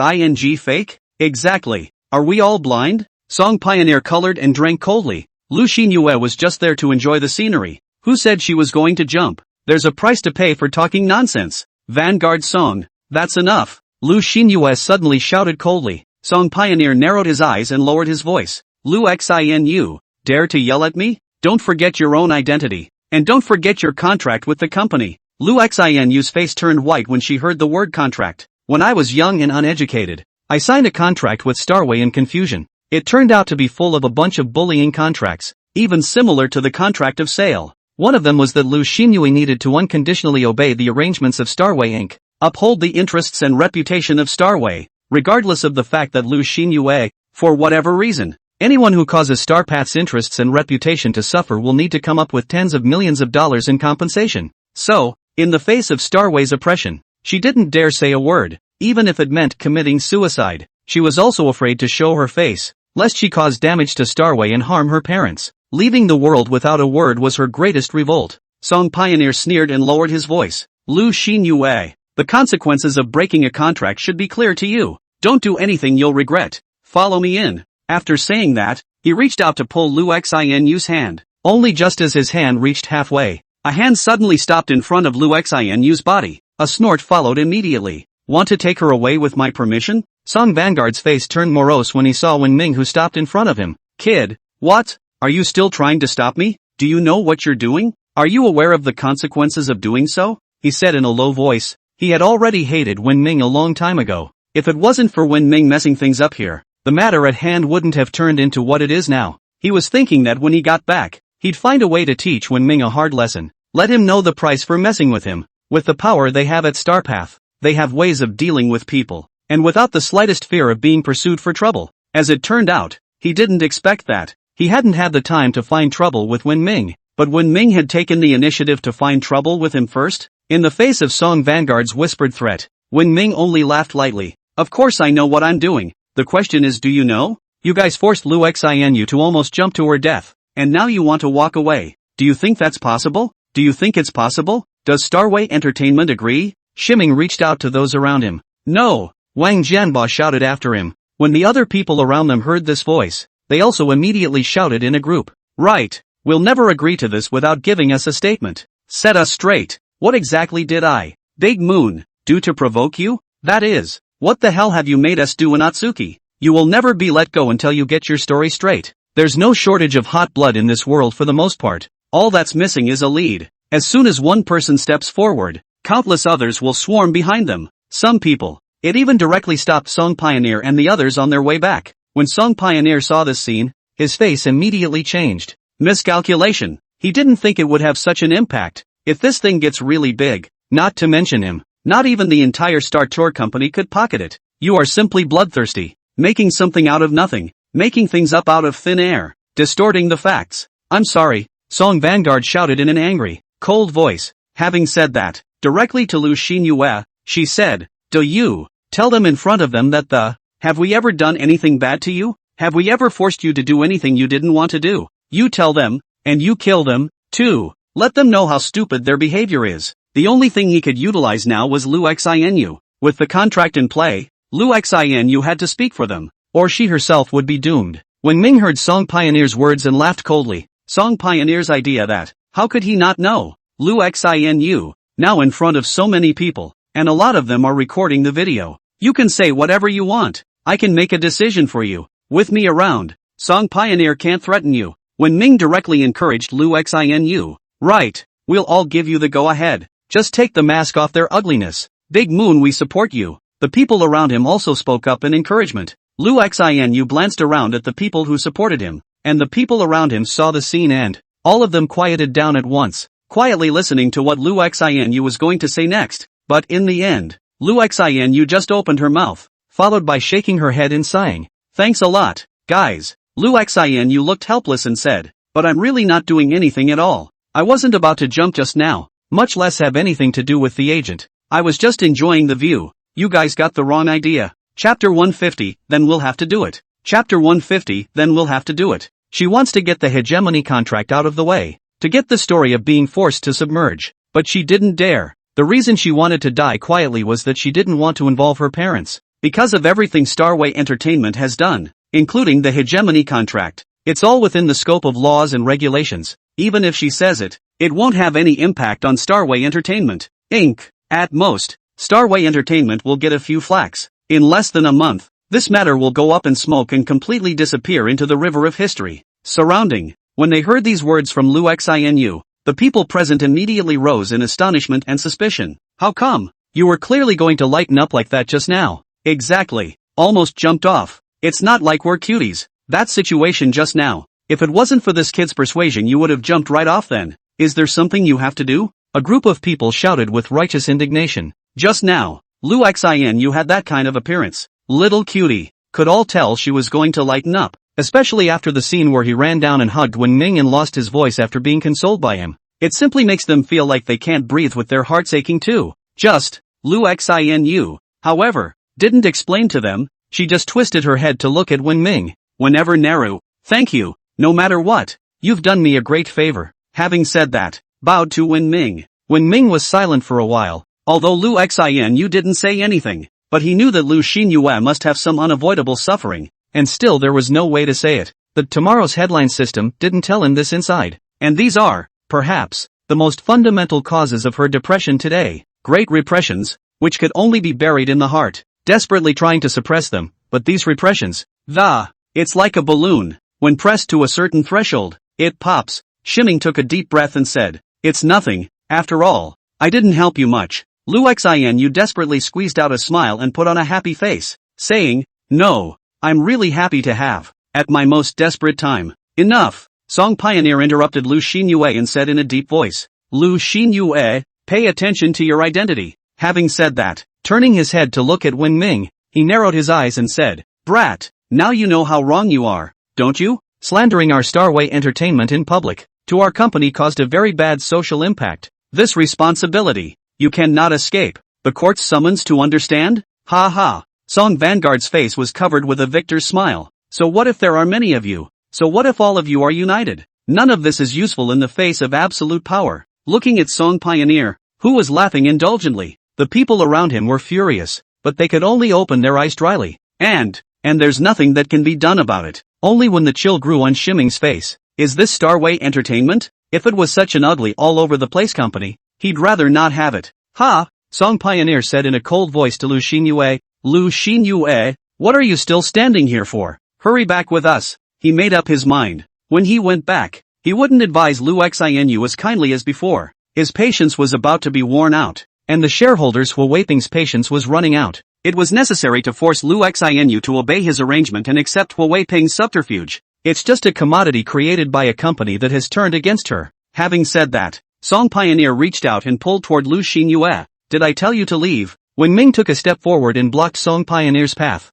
fake? Exactly. Are we all blind?" Song Pioneer colored and drank coldly. Lu Xinyue was just there to enjoy the scenery. Who said she was going to jump? There's a price to pay for talking nonsense. Vanguard Song, that's enough. Lu Xinyue suddenly shouted coldly. Song Pioneer narrowed his eyes and lowered his voice. "Liu Xinu, dare to yell at me? Don't forget your own identity. And don't forget your contract with the company." Liu Xinu's face turned white when she heard the word contract. "When I was young and uneducated, I signed a contract with Starway in confusion. It turned out to be full of a bunch of bullying contracts, even similar to the contract of sale. One of them was that Lu Xinyue needed to unconditionally obey the arrangements of Starway Inc., uphold the interests and reputation of Starway, regardless of the fact that Lu Xinyue, for whatever reason, anyone who causes Starpath's interests and reputation to suffer will need to come up with tens of millions of dollars in compensation. So, in the face of Starway's oppression, she didn't dare say a word, even if it meant committing suicide. She was also afraid to show her face, lest she cause damage to Starway and harm her parents. Leaving the world without a word was her greatest revolt. Song Pioneer sneered and lowered his voice. "Lu Xinyue, the consequences of breaking a contract should be clear to you. Don't do anything you'll regret. Follow me in." After saying that, he reached out to pull Liu Xinu's hand. Only just as his hand reached halfway, a hand suddenly stopped in front of Liu Xinu's body. A snort followed immediately. "Want to take her away with my permission?" Song Vanguard's face turned morose when he saw Wen Ming, who stopped in front of him. "Kid, what? Are you still trying to stop me? Do you know what you're doing? Are you aware of the consequences of doing so? He said in a low voice. He had already hated Wen Ming a long time ago. If it wasn't for Wen Ming messing things up here, the matter at hand wouldn't have turned into what it is now. He was thinking that when he got back, he'd find a way to teach Wen Ming a hard lesson. Let him know the price for messing with him. With the power they have at Starpath, they have ways of dealing with people, and without the slightest fear of being pursued for trouble. As it turned out, he didn't expect that. He hadn't had the time to find trouble with Wen Ming, but Wen Ming had taken the initiative to find trouble with him first. In the face of Song Vanguard's whispered threat, Wen Ming only laughed lightly. Of course I know what I'm doing. The question is, do you know? You guys forced Lu Xinu to almost jump to her death, and now you want to walk away. Do you think that's possible? Do you think it's possible? Does Starway Entertainment agree? Shiming reached out to those around him. No! Wang Jianba shouted after him. When the other people around them heard this voice, they also immediately shouted in a group. Right! We'll never agree to this without giving us a statement. Set us straight. What exactly did I, Big Moon, do to provoke you? That is, what the hell have you made us do, Inatsuki? You will never be let go until you get your story straight. There's no shortage of hot blood in this world for the most part. All that's missing is a lead. As soon as one person steps forward, countless others will swarm behind them. Some people. It even directly stopped Song Pioneer and the others on their way back. When Song Pioneer saw this scene, his face immediately changed. Miscalculation. He didn't think it would have such an impact. If this thing gets really big, not to mention him, not even the entire Star Tour company could pocket it. You are simply bloodthirsty, making something out of nothing, making things up out of thin air, distorting the facts. I'm sorry, Song Vanguard shouted in an angry, cold voice. Having said that, directly to Lu Xinyue, she said, do you tell them in front of them that have we ever done anything bad to you? Have we ever forced you to do anything you didn't want to do? You tell them, and you kill them, too. Let them know how stupid their behavior is. The only thing he could utilize now was Lu Xinu. With the contract in play, Lu Xinu had to speak for them, or she herself would be doomed. When Ming heard Song Pioneer's words and laughed coldly, Song Pioneer's idea that, how could he not know? Lu Xinu, now in front of so many people, and a lot of them are recording the video. You can say whatever you want. I can make a decision for you. With me around, Song Pioneer can't threaten you. When Ming directly encouraged Lu Xinu, right, we'll all give you the go-ahead. Just take the mask off their ugliness. Big Moon, we support you. The people around him also spoke up in encouragement. Lu Xinu glanced around at the people who supported him, and the people around him saw the scene and, all of them quieted down at once, quietly listening to what Lu Xinu was going to say next. But in the end, Lu Xinu just opened her mouth, followed by shaking her head and sighing. Thanks a lot, guys. Lu Xinu looked helpless and said, but I'm really not doing anything at all. I wasn't about to jump just now, much less have anything to do with the agent. I was just enjoying the view. You guys got the wrong idea. Chapter 150, then we'll have to do it. Chapter 150, then we'll have to do it. She wants to get the hegemony contract out of the way, to get the story of being forced to submerge, but she didn't dare. The reason she wanted to die quietly was that she didn't want to involve her parents. Because of everything Starway Entertainment has done, including the hegemony contract, it's all within the scope of laws and regulations. Even if she says it, it won't have any impact on Starway Entertainment, Inc. At most, Starway Entertainment will get a few flaks. In less than a month, this matter will go up in smoke and completely disappear into the river of history. Surrounding. When they heard these words from Lu Xinu, the people present immediately rose in astonishment and suspicion. How come? You were clearly going to lighten up like that just now. Exactly. Almost jumped off. It's not like we're cuties. That situation just now. If it wasn't for this kid's persuasion, you would have jumped right off then. Is there something you have to do? A group of people shouted with righteous indignation. Just now, Lu Xinu had that kind of appearance. Little cutie. Could all tell she was going to lighten up, especially after the scene where he ran down and hugged Wen Ming and lost his voice after being consoled by him. It simply makes them feel like they can't breathe with their hearts aching too. Just, Lu Xinu, however, didn't explain to them. She just twisted her head to look at Wen Ming. Whenever Naru, thank you, no matter what, you've done me a great favor. Having said that, bowed to Wen Ming. Wen Ming was silent for a while, although Lu Xinu didn't say anything, but he knew that Lu Xinyue must have some unavoidable suffering, and still there was no way to say it. The tomorrow's headline system didn't tell him this inside, and these are, perhaps, the most fundamental causes of her depression today. Great repressions, which could only be buried in the heart, desperately trying to suppress them, but these repressions, it's like a balloon. When pressed to a certain threshold, it pops. Shimming took a deep breath and said, It's nothing, after all. I didn't help you much. Lu Xin desperately squeezed out a smile and put on a happy face, saying, no, I'm really happy to have, at my most desperate time. Enough, Song Pioneer interrupted Lu Xinyue and said in a deep voice. Lu Xinyue, pay attention to your identity. Having said that, turning his head to look at Wen Ming, he narrowed his eyes and said, brat, now you know how wrong you are, don't you? Slandering our Starway Entertainment in public, to our company caused a very bad social impact. This responsibility, you cannot escape. The court's summons to understand? Ha ha. Song Vanguard's face was covered with a victor's smile. So what if there are many of you? So what if all of you are united? None of this is useful in the face of absolute power. Looking at Song Pioneer, who was laughing indulgently, the people around him were furious, but they could only open their eyes dryly. And there's nothing that can be done about it. Only when the chill grew on Shimming's face. Is this Starway Entertainment? If it was such an ugly all-over-the-place company, he'd rather not have it. Ha! Song Pioneer said in a cold voice to Lu Xinyue. Lu Xinyue, what are you still standing here for? Hurry back with us. He made up his mind. When he went back, he wouldn't advise Lu Xinu as kindly as before. His patience was about to be worn out, and the shareholders Huawei patience was running out. It was necessary to force Lu Xinu to obey his arrangement and accept Huawei Ping's subterfuge. It's just a commodity created by a company that has turned against her. Having said that, Song Pioneer reached out and pulled toward Lu Xinyue. Did I tell you to leave? When Ming took a step forward and blocked Song Pioneer's path.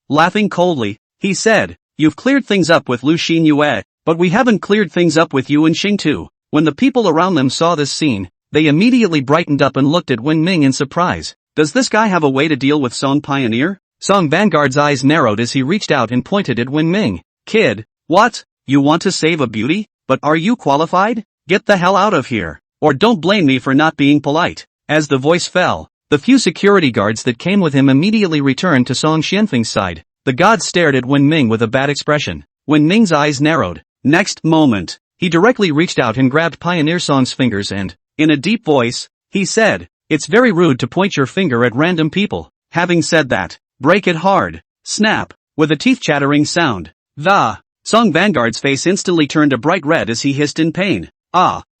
Laughing coldly, he said, you've cleared things up with Lu Xinyue, but we haven't cleared things up with you and Xing Tu. When the people around them saw this scene, they immediately brightened up and looked at Wen Ming in surprise. Does this guy have a way to deal with Song Pioneer? Song Vanguard's eyes narrowed as he reached out and pointed at Wen Ming. Kid, what? You want to save a beauty? But are you qualified? Get the hell out of here. Or don't blame me for not being polite. As the voice fell, the few security guards that came with him immediately returned to Song Xianfeng's side. The god stared at Wen Ming with a bad expression. Wen Ming's eyes narrowed. Next moment, he directly reached out and grabbed Pioneer Song's fingers and, in a deep voice, he said, it's very rude to point your finger at random people. Having said that, break it hard. Snap. With a teeth-chattering sound. Song Vanguard's face instantly turned a bright red as he hissed in pain.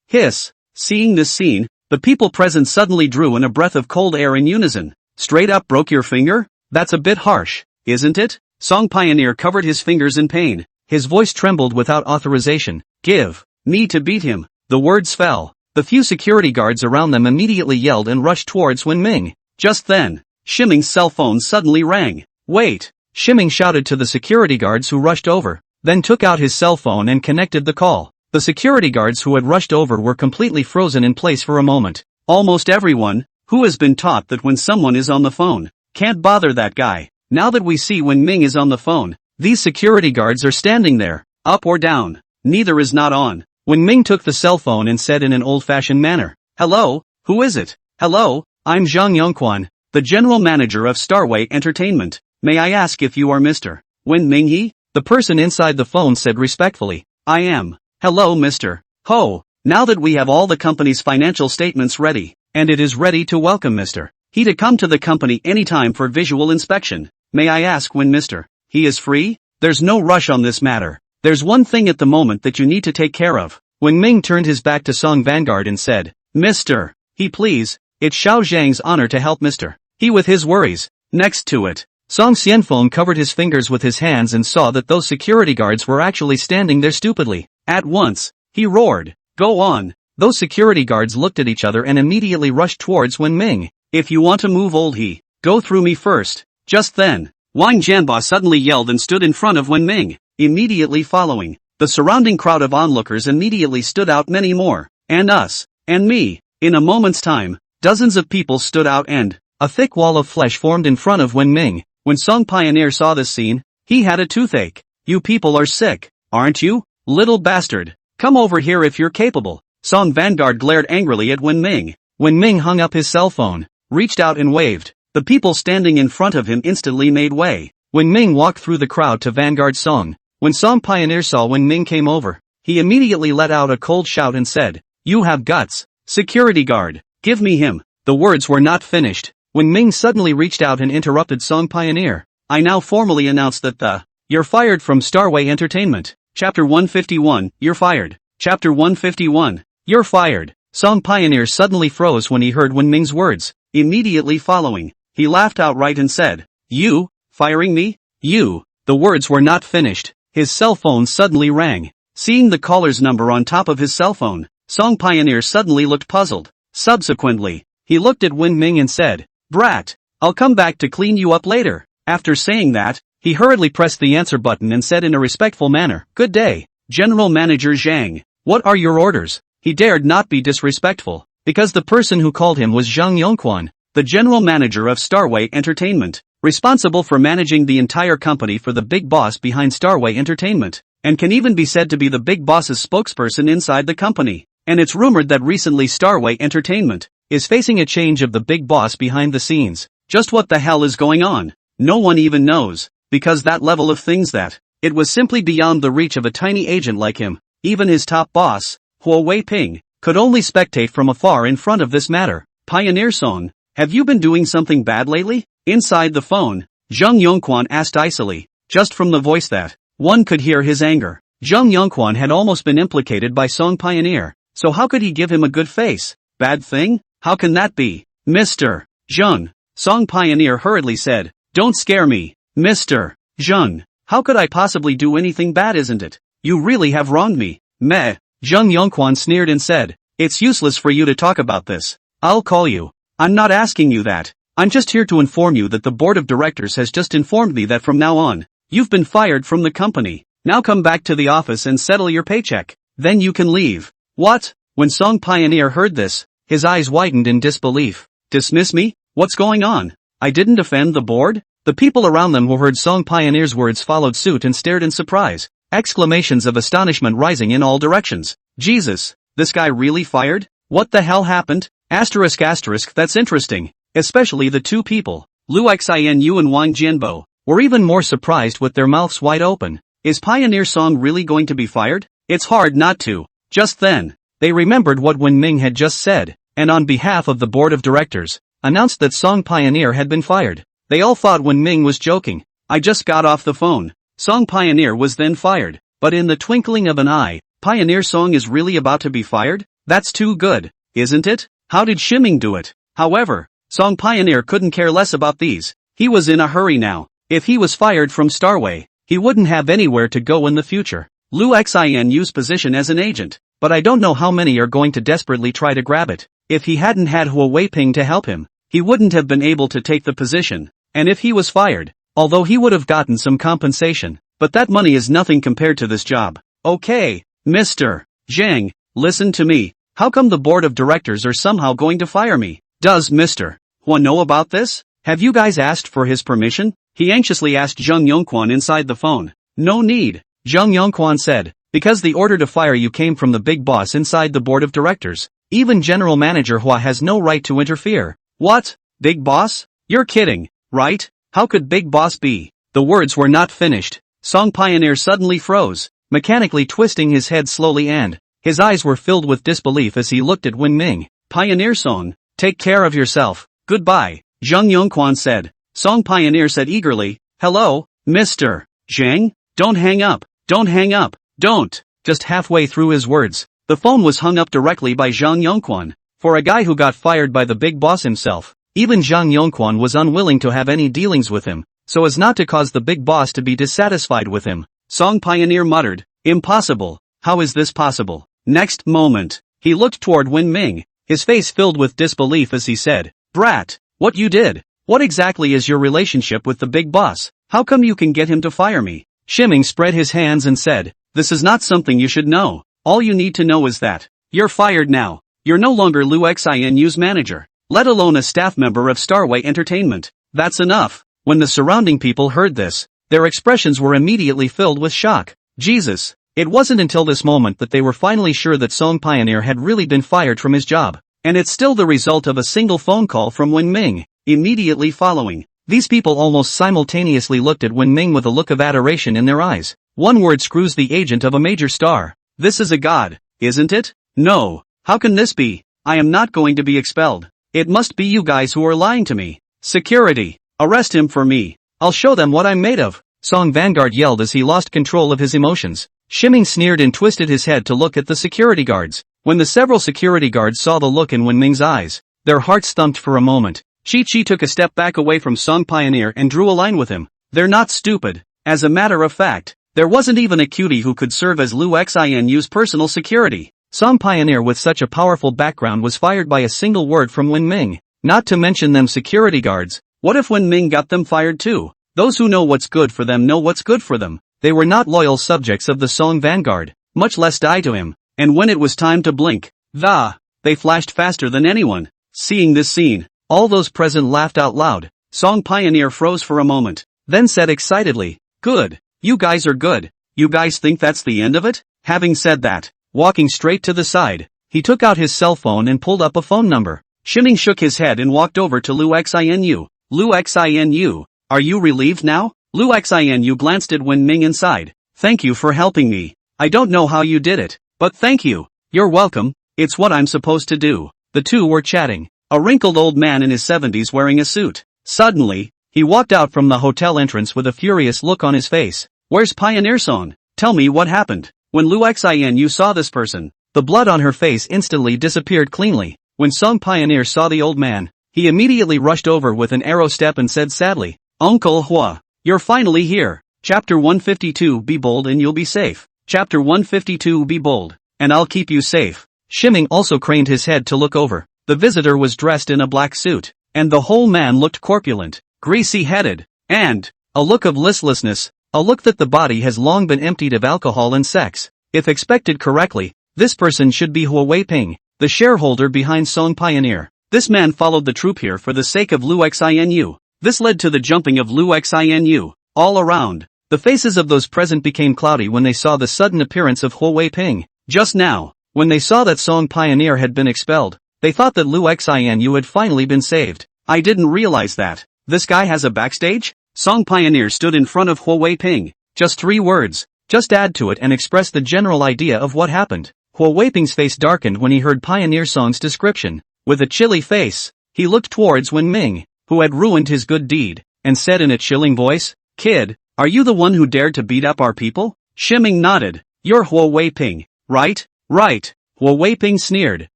Hiss. Seeing this scene, the people present suddenly drew in a breath of cold air in unison. Straight up broke your finger? That's a bit harsh, isn't it? Song Pioneer covered his fingers in pain. His voice trembled without authorization. Give me to beat him. The words fell. The few security guards around them immediately yelled and rushed towards Wen Ming. Just then, Shimming's cell phone suddenly rang. Wait! Shimming shouted to the security guards who rushed over, then took out his cell phone and connected the call. The security guards who had rushed over were completely frozen in place for a moment. Almost everyone, who has been taught that when someone is on the phone, can't bother that guy. Now that we see Wen Ming is on the phone, these security guards are standing there, up or down. Neither is not on. Wen Ming took the cell phone and said in an old-fashioned manner, hello, who is it? Hello, I'm Zhang Yongquan, the general manager of Starway Entertainment. May I ask if you are Mr. Wen Ming He? The person inside the phone said respectfully, I am. Hello Mr. Ho, now that we have all the company's financial statements ready, and it is ready to welcome Mr. He to come to the company anytime for visual inspection. May I ask when Mr. He is free? There's no rush on this matter. There's one thing at the moment that you need to take care of. When Ming turned his back to Song Vanguard and said, Mr. He please, it's Xiao Zhang's honor to help Mr. He with his worries. Next to it, Song Xianfeng covered his fingers with his hands and saw that those security guards were actually standing there stupidly. At once, he roared, go on. Those security guards looked at each other and immediately rushed towards Wen Ming. If you want to move old he, go through me first. Just then, Wang Jianba suddenly yelled and stood in front of Wen Ming. Immediately following, the surrounding crowd of onlookers immediately stood out many more. And us. And me. In a moment's time, dozens of people stood out and a thick wall of flesh formed in front of Wen Ming. When Song Pioneer saw this scene, he had a toothache. You people are sick, aren't you? Little bastard. Come over here if you're capable. Song Vanguard glared angrily at Wen Ming. Wen Ming hung up his cell phone, reached out and waved. The people standing in front of him instantly made way. Wen Ming walked through the crowd to Vanguard Song. When Song Pioneer saw Wen Ming came over, he immediately let out a cold shout and said, you have guts. Security guard, give me him. The words were not finished. Wen Ming suddenly reached out and interrupted Song Pioneer. I now formally announce that you're fired from Starway Entertainment. Chapter 151, You're fired. Chapter 151. You're fired. Song Pioneer suddenly froze when he heard Wen Ming's words. Immediately following, he laughed outright and said, "You, firing me? You." The words were not finished. His cell phone suddenly rang. Seeing the caller's number on top of his cell phone, Song Pioneer suddenly looked puzzled. Subsequently, he looked at Wen Ming and said, "Brat, I'll come back to clean you up later." After saying that, he hurriedly pressed the answer button and said in a respectful manner, "Good day, General Manager Zhang. What are your orders?" He dared not be disrespectful, because the person who called him was Zhang Yongquan, the general manager of Starway Entertainment, responsible for managing the entire company for the big boss behind Starway Entertainment, and can even be said to be the big boss's spokesperson inside the company. And it's rumored that recently Starway Entertainment is facing a change of the big boss behind the scenes. Just what the hell is going on? No one even knows, because that level of things that, it was simply beyond the reach of a tiny agent like him. Even his top boss, Huo Wei-ping, could only spectate from afar in front of this matter. Pioneer Song, have you been doing something bad lately? Inside the phone, Zhang Yongquan asked icily, just from the voice that, one could hear his anger. Zhang Yongquan had almost been implicated by Song Pioneer, so how could he give him a good face? Bad thing? How can that be? Mr. Zhang, Song Pioneer hurriedly said, don't scare me. Mr. Zhang, how could I possibly do anything bad, isn't it? You really have wronged me. Meh. Zhang Yongquan sneered and said, it's useless for you to talk about this. I'll call you. I'm not asking you that. I'm just here to inform you that the board of directors has just informed me that from now on, you've been fired from the company. Now come back to the office and settle your paycheck. Then you can leave. What? When Song Pioneer heard this, his eyes widened in disbelief. Dismiss me? What's going on? I didn't offend the board? The people around them who heard Song Pioneer's words followed suit and stared in surprise. Exclamations of astonishment rising in all directions. Jesus, this guy really fired? What the hell happened? Asterisk asterisk, that's interesting. Especially the two people, Lu Xianyu and Wang Jianbo, were even more surprised with their mouths wide open. Is Pioneer Song really going to be fired? It's hard not to. Just then, they remembered what Wen Ming had just said, and on behalf of the board of directors, announced that Song Pioneer had been fired. They all thought Wen Ming was joking. I just got off the phone. Song Pioneer was then fired. But in the twinkling of an eye, Pioneer Song is really about to be fired? That's too good, isn't it? How did Shiming do it? However, Song Pioneer couldn't care less about these. He was in a hurry now. If he was fired from Starway, he wouldn't have anywhere to go in the future. Lu Xianyu's position as an agent, but I don't know how many are going to desperately try to grab it. If he hadn't had Huo Wei-ping to help him, he wouldn't have been able to take the position. And if he was fired, although he would have gotten some compensation, but that money is nothing compared to this job. Okay, Mr. Zhang, listen to me. How come the board of directors are somehow going to fire me? Does Mr. Huo know about this? Have you guys asked for his permission? He anxiously asked Zhang Yongquan inside the phone. No need, Zhang Yongquan said, because the order to fire you came from the big boss inside the board of directors. Even General Manager Hua has no right to interfere. What? Big boss? You're kidding, right? How could big boss be? The words were not finished. Song Pioneer suddenly froze, mechanically twisting his head slowly, and his eyes were filled with disbelief as he looked at Wen Ming. Pioneer Song, take care of yourself. Goodbye, Zhang Yongquan said. Song Pioneer said eagerly, hello, Mr. Zhang? Don't hang up, don't hang up, don't. Just halfway through his words, the phone was hung up directly by Zhang Yongquan. For a guy who got fired by the big boss himself, even Zhang Yongquan was unwilling to have any dealings with him, so as not to cause the big boss to be dissatisfied with him. Song Pioneer muttered, impossible, how is this possible? Next moment, he looked toward Wen Ming, his face filled with disbelief as he said, brat, what you did? What exactly is your relationship with the big boss? How come you can get him to fire me? Shiming spread his hands and said, this is not something you should know. All you need to know is that you're fired now. You're no longer Lu Xianyu's manager, let alone a staff member of Starway Entertainment. That's enough. When the surrounding people heard this, their expressions were immediately filled with shock. Jesus, it wasn't until this moment that they were finally sure that Song Pioneer had really been fired from his job. And it's still the result of a single phone call from Wen Ming. Immediately following, these people almost simultaneously looked at Wen Ming with a look of adoration in their eyes. One word screws the agent of a major star. This is a god, isn't it? No. How can this be? I am not going to be expelled. It must be you guys who are lying to me. Security, arrest him for me. I'll show them what I'm made of. Song Vanguard yelled as he lost control of his emotions. Shiming sneered and twisted his head to look at the security guards. When the several security guards saw the look in Wenming's eyes, their hearts thumped for a moment. Chi took a step back away from Song Pioneer and drew a line with him. They're not stupid. As a matter of fact, there wasn't even a cutie who could serve as Lu Xinu's personal security. Song Pioneer with such a powerful background was fired by a single word from Wenming. Not to mention them security guards. What if Wenming got them fired too? Those who know what's good for them know what's good for them. They were not loyal subjects of the Song Vanguard, much less die to him. And when it was time to blink, they flashed faster than anyone. Seeing this scene, all those present laughed out loud. Song Pioneer froze for a moment, then said excitedly, "Good. You guys are good. You guys think that's the end of it?" Having said that, walking straight to the side, he took out his cell phone and pulled up a phone number. Shiming shook his head and walked over to Lu Xinu. "Lu Xinu, are you relieved now?" Lu Xinu glanced at Wenming and sighed. "Thank you for helping me. I don't know how you did it, but thank you." "You're welcome. It's what I'm supposed to do." The two were chatting. A wrinkled old man in his 70s wearing a suit. Suddenly, he walked out from the hotel entrance with a furious look on his face. "Where's Pioneer Song? Tell me what happened." When Lu Xinu saw this person, the blood on her face instantly disappeared cleanly. When Song Pioneer saw the old man, he immediately rushed over with an arrow step and said sadly, "Uncle Hua, you're finally here." Chapter 152 Be bold and you'll be safe. Chapter 152 Be bold, and I'll keep you safe. Shiming also craned his head to look over. The visitor was dressed in a black suit, and the whole man looked corpulent, greasy-headed, and a look of listlessness, a look that the body has long been emptied of alcohol and sex. If expected correctly, this person should be Hua Weiping, the shareholder behind Song Pioneer. This man followed the troop here for the sake of Lu Xinu. This led to the jumping of Lu Xinu. All around, the faces of those present became cloudy when they saw the sudden appearance of Hua Weiping. Just now, when they saw that Song Pioneer had been expelled, they thought that Lu Xinu had finally been saved. "I didn't realize that. This guy has a backstage?" Song Pioneer stood in front of Hua Weiping. Just 3 words. Just add to it and express the general idea of what happened. Hua Weiping's face darkened when he heard Pioneer Song's description. With a chilly face, he looked towards Wenming, who had ruined his good deed, and said in a chilling voice, "Kid, are you the one who dared to beat up our people?" Shiming nodded. "You're Hua Weiping, right?" "Right." Hua Weiping sneered.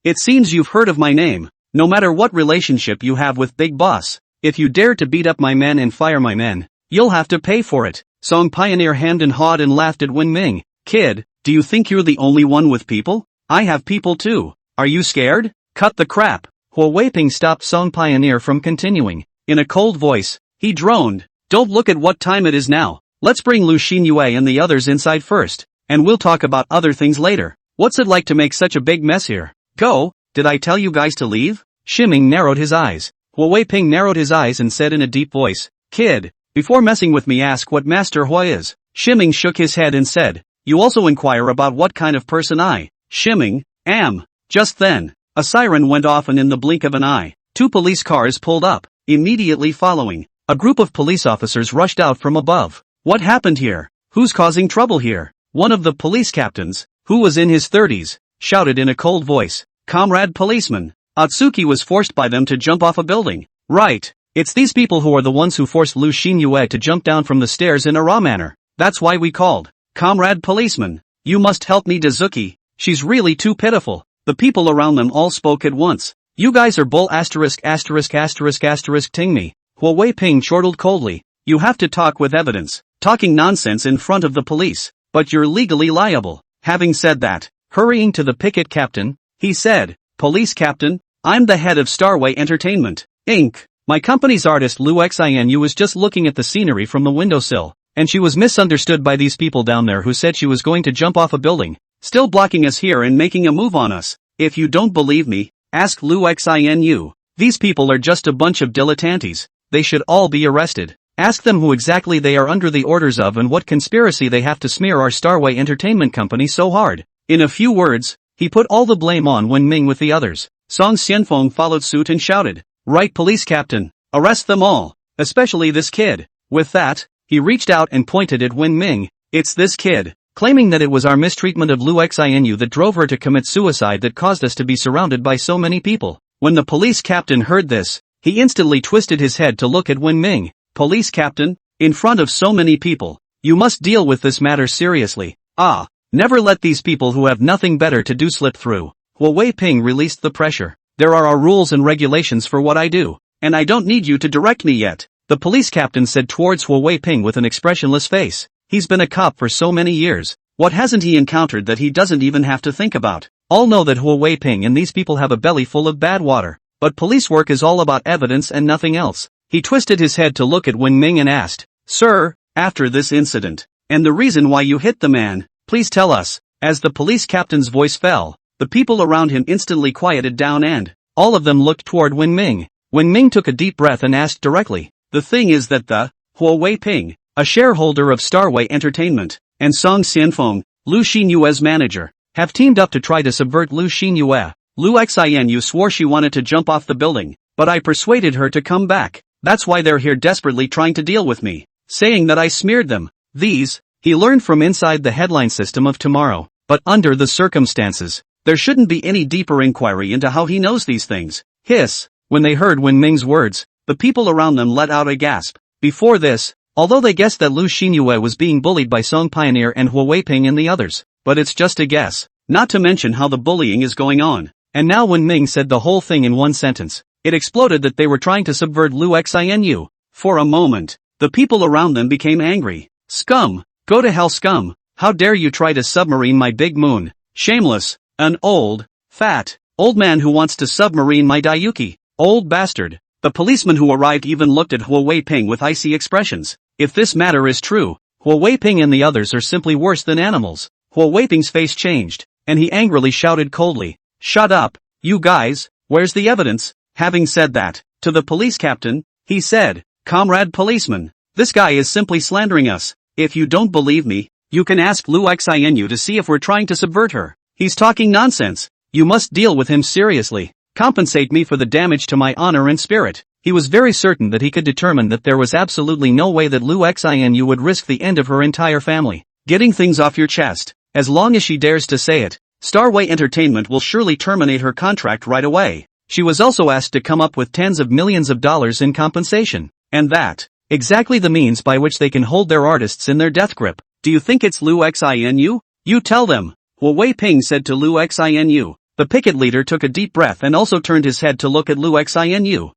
"It seems you've heard of my name. No matter what relationship you have with Big Boss, if you dare to beat up my men and fire my men, you'll have to pay for it." Song Pioneer hemmed and hawed and laughed at Wenming. "Kid, do you think you're the only one with people? I have people too. Are you scared?" "Cut the crap." Hua Weiping stopped Song Pioneer from continuing. In a cold voice, he droned, "Don't look at what time it is now. Let's bring Lu Xinyu and the others inside first, and we'll talk about other things later. What's it like to make such a big mess here?" "Go, did I tell you guys to leave?" Shiming narrowed his eyes. Hua Weiping narrowed his eyes and said in a deep voice, "Kid, before messing with me ask what Master Hua is." Shiming shook his head and said, "You also inquire about what kind of person I, Shiming, am." Just then, a siren went off and in the blink of an eye, 2 police cars pulled up. Immediately following, a group of police officers rushed out from above. "What happened here? Who's causing trouble here?" One of the police captains, who was in his 30s, shouted in a cold voice, "Comrade policeman, Atsuki was forced by them to jump off a building." "Right. It's these people who are the ones who forced Lu Xinyu to jump down from the stairs in a raw manner. That's why we called. Comrade policeman, you must help me Dazuki. She's really too pitiful." The people around them all spoke at once. "You guys are bull ******* ting me." Hua Weiping chortled coldly. "You have to talk with evidence. Talking nonsense in front of the police, but you're legally liable." Having said that, hurrying to the picket captain, he said, "Police captain, I'm the head of Starway Entertainment, Inc. My company's artist Lu Xinu was just looking at the scenery from the windowsill, and she was misunderstood by these people down there who said she was going to jump off a building, still blocking us here and making a move on us. If you don't believe me, ask Lu Xinu. These people are just a bunch of dilettantes. They should all be arrested. Ask them who exactly they are under the orders of and what conspiracy they have to smear our Starway Entertainment Company so hard." In a few words, he put all the blame on Wenming with the others. Song Xianfeng followed suit and shouted, "Right, police captain, arrest them all, especially this kid." With that, he reached out and pointed at Wenming. "It's this kid," claiming that it was our mistreatment of Lu Xinu that drove her to commit suicide that caused us to be surrounded by so many people. When the police captain heard this, he instantly twisted his head to look at Wenming. "Police captain, in front of so many people, you must deal with this matter seriously. Never let these people who have nothing better to do slip through." Hua Wei-ping released the pressure. There are our rules and regulations for what I do, and I don't need you to direct me yet, the police captain said towards Hua Wei-ping with an expressionless face. He's been a cop for so many years. What hasn't he encountered that he doesn't even have to think about? All know that Hua Wei-ping and these people have a belly full of bad water, but police work is all about evidence and nothing else. He twisted his head to look at Wen Ming and asked, "Sir, after this incident, and the reason why you hit the man, please tell us." As the police captain's voice fell, the people around him instantly quieted down and all of them looked toward Wen Ming. Wen Ming took a deep breath and asked directly, "The thing is that the Hua Wei-ping, a shareholder of Starway Entertainment, and Song Xianfeng, Lu Xinyue's manager, have teamed up to try to subvert Lu Xinyue. Lu Xinyue swore she wanted to jump off the building, but I persuaded her to come back. That's why they're here desperately trying to deal with me, saying that I smeared them. These, he learned from inside the headline system of tomorrow, but under the circumstances, there shouldn't be any deeper inquiry into how he knows these things." Hiss. When they heard Wen Ming's words, the people around them let out a gasp. Before this, although they guessed that Lu Xinyue was being bullied by Song Pioneer and Hua Wei-ping and the others, but it's just a guess, not to mention how the bullying is going on. And now Wen Ming said the whole thing in one sentence. It exploded that they were trying to subvert Lu Xinyue. For a moment, the people around them became angry. "Scum! Go to hell, scum! How dare you try to submarine my big moon? Shameless! An old, fat, old man who wants to submarine my Dayuki. Old bastard." The policeman who arrived even looked at Hua Wei-ping with icy expressions. If this matter is true, Hua Wei-ping and the others are simply worse than animals. Hua Wei-ping's face changed, and he angrily shouted coldly, "Shut up, you guys, where's the evidence?" Having said that, to the police captain, he said, "Comrade policeman, this guy is simply slandering us. If you don't believe me, you can ask Lu Xinyue to see if we're trying to subvert her. He's talking nonsense. You must deal with him seriously. Compensate me for the damage to my honor and spirit." He was very certain that he could determine that there was absolutely no way that Lu Xinyue would risk the end of her entire family. Getting things off your chest, as long as she dares to say it, Starway Entertainment will surely terminate her contract right away. She was also asked to come up with tens of millions of dollars in compensation, and that, exactly the means by which they can hold their artists in their death grip. "Do you think it's Lu Xinyue? You tell them," Hua Wei-ping said to Lu Xinyue. The picket leader took a deep breath and also turned his head to look at Lu Xinyue.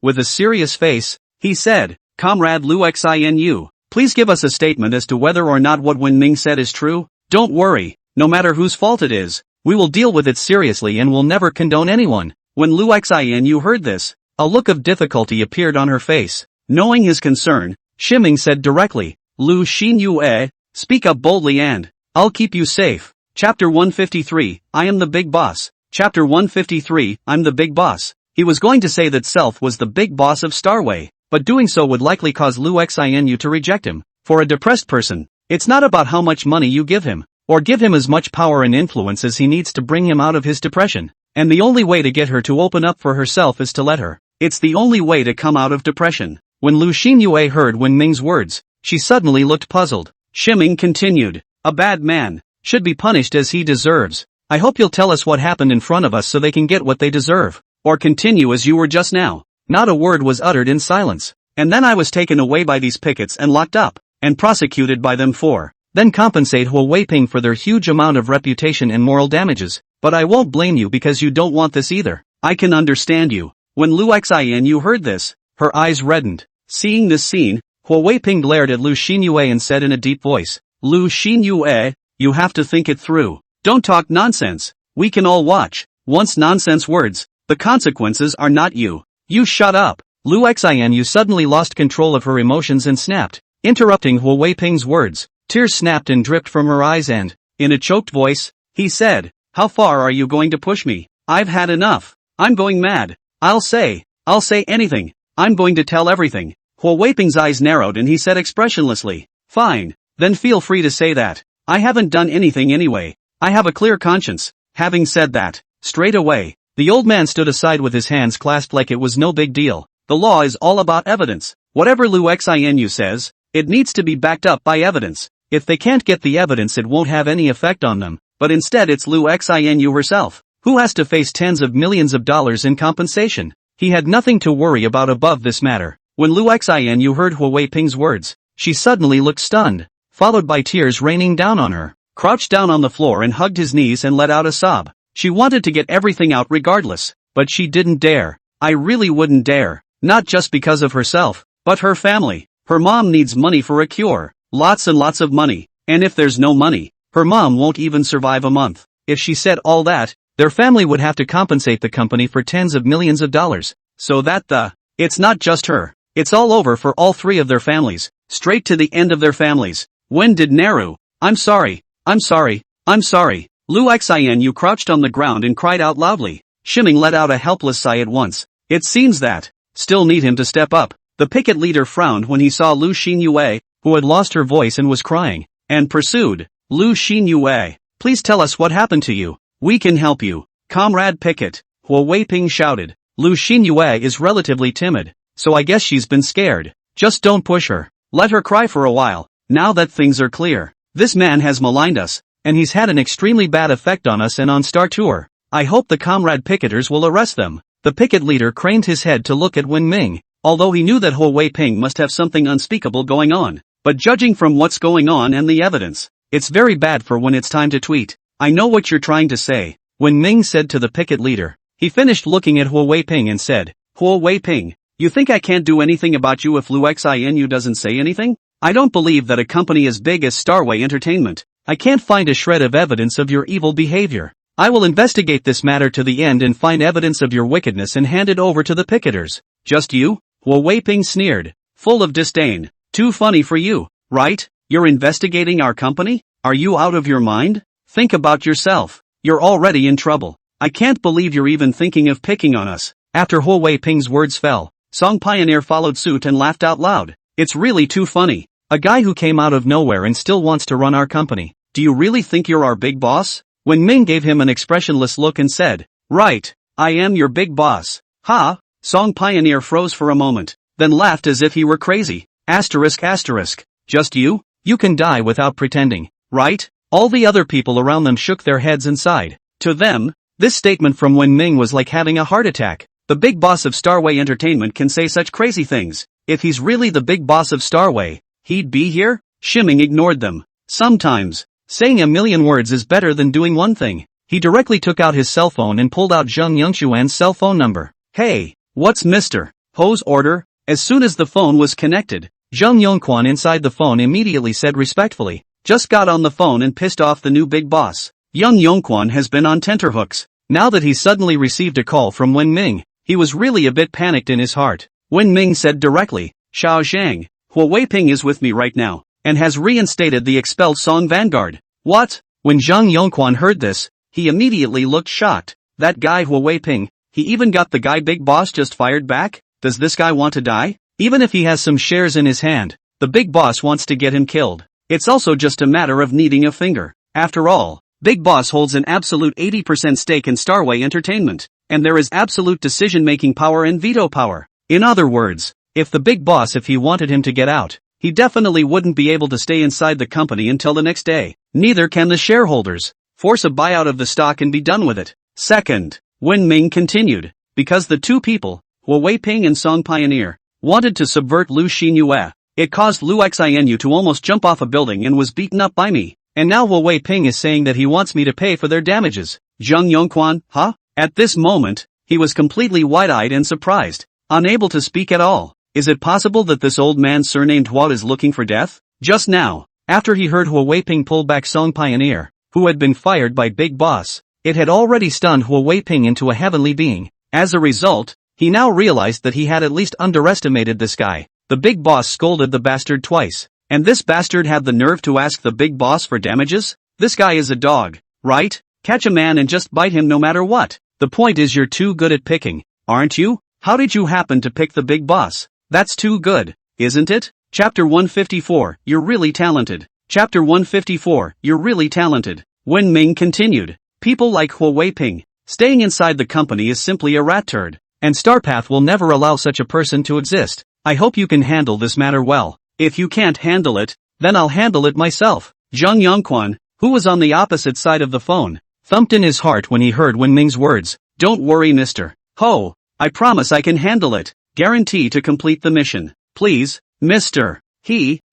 With a serious face, he said, "Comrade Lu Xinyue, please give us a statement as to whether or not what Wen Ming said is true. Don't worry, no matter whose fault it is, we will deal with it seriously and will never condone anyone." When Lu Xinyue heard this, a look of difficulty appeared on her face. Knowing his concern, Shiming said directly, "Lu Xinyue, speak up boldly and I'll keep you safe." Chapter 153, I am the big boss. Chapter 153, I'm the big boss. He was going to say that Self was the big boss of Starway, but doing so would likely cause Lu Xinyue to reject him. For a depressed person, it's not about how much money you give him, or give him as much power and influence as he needs to bring him out of his depression. And the only way to get her to open up for herself is to let her. It's the only way to come out of depression. When Lu Xinyue heard Wen Ming's words, she suddenly looked puzzled. Shiming continued, "A bad man should be punished as he deserves. I hope you'll tell us what happened in front of us so they can get what they deserve. Or continue as you were just now." Not a word was uttered in silence. "And then I was taken away by these pickets and locked up, and prosecuted by them for, then compensate Hua Wei-ping for their huge amount of reputation and moral damages. But I won't blame you because you don't want this either. I can understand you." When Lu Xinyue heard this, her eyes reddened. Seeing this scene, Hua Wei-ping glared at Lu Xinyue and said in a deep voice, "Lu Xinyue, you have to think it through. Don't talk nonsense. We can all watch. Once nonsense words, the consequences are not you. You shut up." Lu Xinyue suddenly lost control of her emotions and snapped, interrupting Hua Wei-ping's words. Tears snapped and dripped from her eyes and, in a choked voice, he said, "How far are you going to push me? I've had enough. I'm going mad. I'll say anything. I'm going to tell everything." Hua Wei-ping's eyes narrowed and he said expressionlessly, "Fine, then feel free to say that. I haven't done anything anyway. I have a clear conscience." Having said that, straight away, the old man stood aside with his hands clasped like it was no big deal. The law is all about evidence. Whatever Lu Xinyue says, it needs to be backed up by evidence. If they can't get the evidence, it won't have any effect on them, but instead it's Lu Xinyue herself who has to face tens of millions of dollars in compensation. He had nothing to worry about above this matter. When Lu Xinyue heard Hua Wei-ping's words, she suddenly looked stunned, followed by tears raining down on her, crouched down on the floor and hugged his knees and let out a sob. She wanted to get everything out regardless, but she didn't dare. I really wouldn't dare. Not just because of herself, but her family. Her mom needs money for a cure. Lots and lots of money. And if there's no money, her mom won't even survive a month. If she said all that, their family would have to compensate the company for tens of millions of dollars. So it's not just her. It's all over for all three of their families. Straight to the end of their families. When did Naru? I'm sorry. I'm sorry. I'm sorry. Lu Xianyu crouched on the ground and cried out loudly. Shiming let out a helpless sigh at once. It seems that. Still need him to step up. The picket leader frowned when he saw Lu Xinyue, who had lost her voice and was crying, and pursued. Lu Xinyue, please tell us what happened to you. We can help you. Comrade Picket, Huo Weiping shouted. Lu Xinyue is relatively timid, so I guess she's been scared. Just don't push her. Let her cry for a while. Now that things are clear. This man has maligned us, and he's had an extremely bad effect on us and on Star Tour. I hope the comrade picketers will arrest them. The picket leader craned his head to look at Wen Ming, although he knew that Huo Weiping must have something unspeakable going on. But judging from what's going on and the evidence, it's very bad for when it's time to tweet. I know what you're trying to say, Wen Ming said to the picket leader. He finished looking at Huo Weiping and said, Huo Weiping, you think I can't do anything about you if Lu Xianyu doesn't say anything? I don't believe that a company as big as Starway Entertainment. I can't find a shred of evidence of your evil behavior. I will investigate this matter to the end and find evidence of your wickedness and hand it over to the picketers. Just you? Huo Weiping sneered, full of disdain. Too funny for you, right? You're investigating our company? Are you out of your mind? Think about yourself. You're already in trouble. I can't believe you're even thinking of picking on us. After Huo Weiping's words fell, Song Pioneer followed suit and laughed out loud. It's really too funny. A guy who came out of nowhere and still wants to run our company. Do you really think you're our big boss? Wen Ming gave him an expressionless look and said, right, I am your big boss. Ha! Song Pioneer froze for a moment, then laughed as if he were crazy. Asterisk. Just you? You can die without pretending, right? All the other people around them shook their heads and sighed. To them, this statement from Wen Ming was like having a heart attack. The big boss of Starway Entertainment can say such crazy things. If he's really the big boss of Starway, he'd be here? Shiming ignored them. Sometimes, saying a million words is better than doing one thing. He directly took out his cell phone and pulled out Zheng Yongxuan's cell phone number. Hey, what's Mr. Ho's order? As soon as the phone was connected, Zheng Yongquan inside the phone immediately said respectfully, just got on the phone and pissed off the new big boss. Young Yongquan has been on tenterhooks. Now that he suddenly received a call from Wen Ming, he was really a bit panicked in his heart. Wen Ming said directly, Xiao Zhang, Huo Weiping is with me right now, and has reinstated the expelled Song Vanguard. What? When Zhang Yongquan heard this, he immediately looked shocked. That guy Huo Weiping, he even got the guy big boss just fired back? Does this guy want to die? Even if he has some shares in his hand, the big boss wants to get him killed. It's also just a matter of needing a finger. After all, Big Boss holds an absolute 80% stake in Starway Entertainment, and there is absolute decision-making power and veto power. In other words, if the big boss if he wanted him to get out, he definitely wouldn't be able to stay inside the company until the next day. Neither can the shareholders. Force a buyout of the stock and be done with it. Second, Wen Ming continued, because the two people, Huo Weiping and Song Pioneer, wanted to subvert Lu Xinyue. It caused Lu Xianyu to almost jump off a building and was beaten up by me. And now Huo Weiping is saying that he wants me to pay for their damages. Zheng Yongquan, huh? At this moment, he was completely wide-eyed and surprised, unable to speak at all. Is it possible that this old man surnamed Hua is looking for death? Just now, after he heard Huo Weiping pull back Song Pioneer, who had been fired by Big Boss, it had already stunned Huo Weiping into a heavenly being. As a result, he now realized that he had at least underestimated this guy. The Big Boss scolded the bastard twice, and this bastard had the nerve to ask the Big Boss for damages? This guy is a dog, right? Catch a man and just bite him no matter what. The point is you're too good at picking, aren't you? How did you happen to pick the Big Boss? That's too good, isn't it? Chapter 154, You're really talented. Chapter 154, You're really talented. Wen Ming continued, people like Huo Weiping, staying inside the company is simply a rat turd, and Starpath will never allow such a person to exist. I hope you can handle this matter well. If you can't handle it, then I'll handle it myself. Zheng Yongquan, who was on the opposite side of the phone, thumped in his heart when he heard Wen Ming's words. Don't worry Mr. Ho, I promise I can handle it. Guarantee to complete the mission. Please, Mr.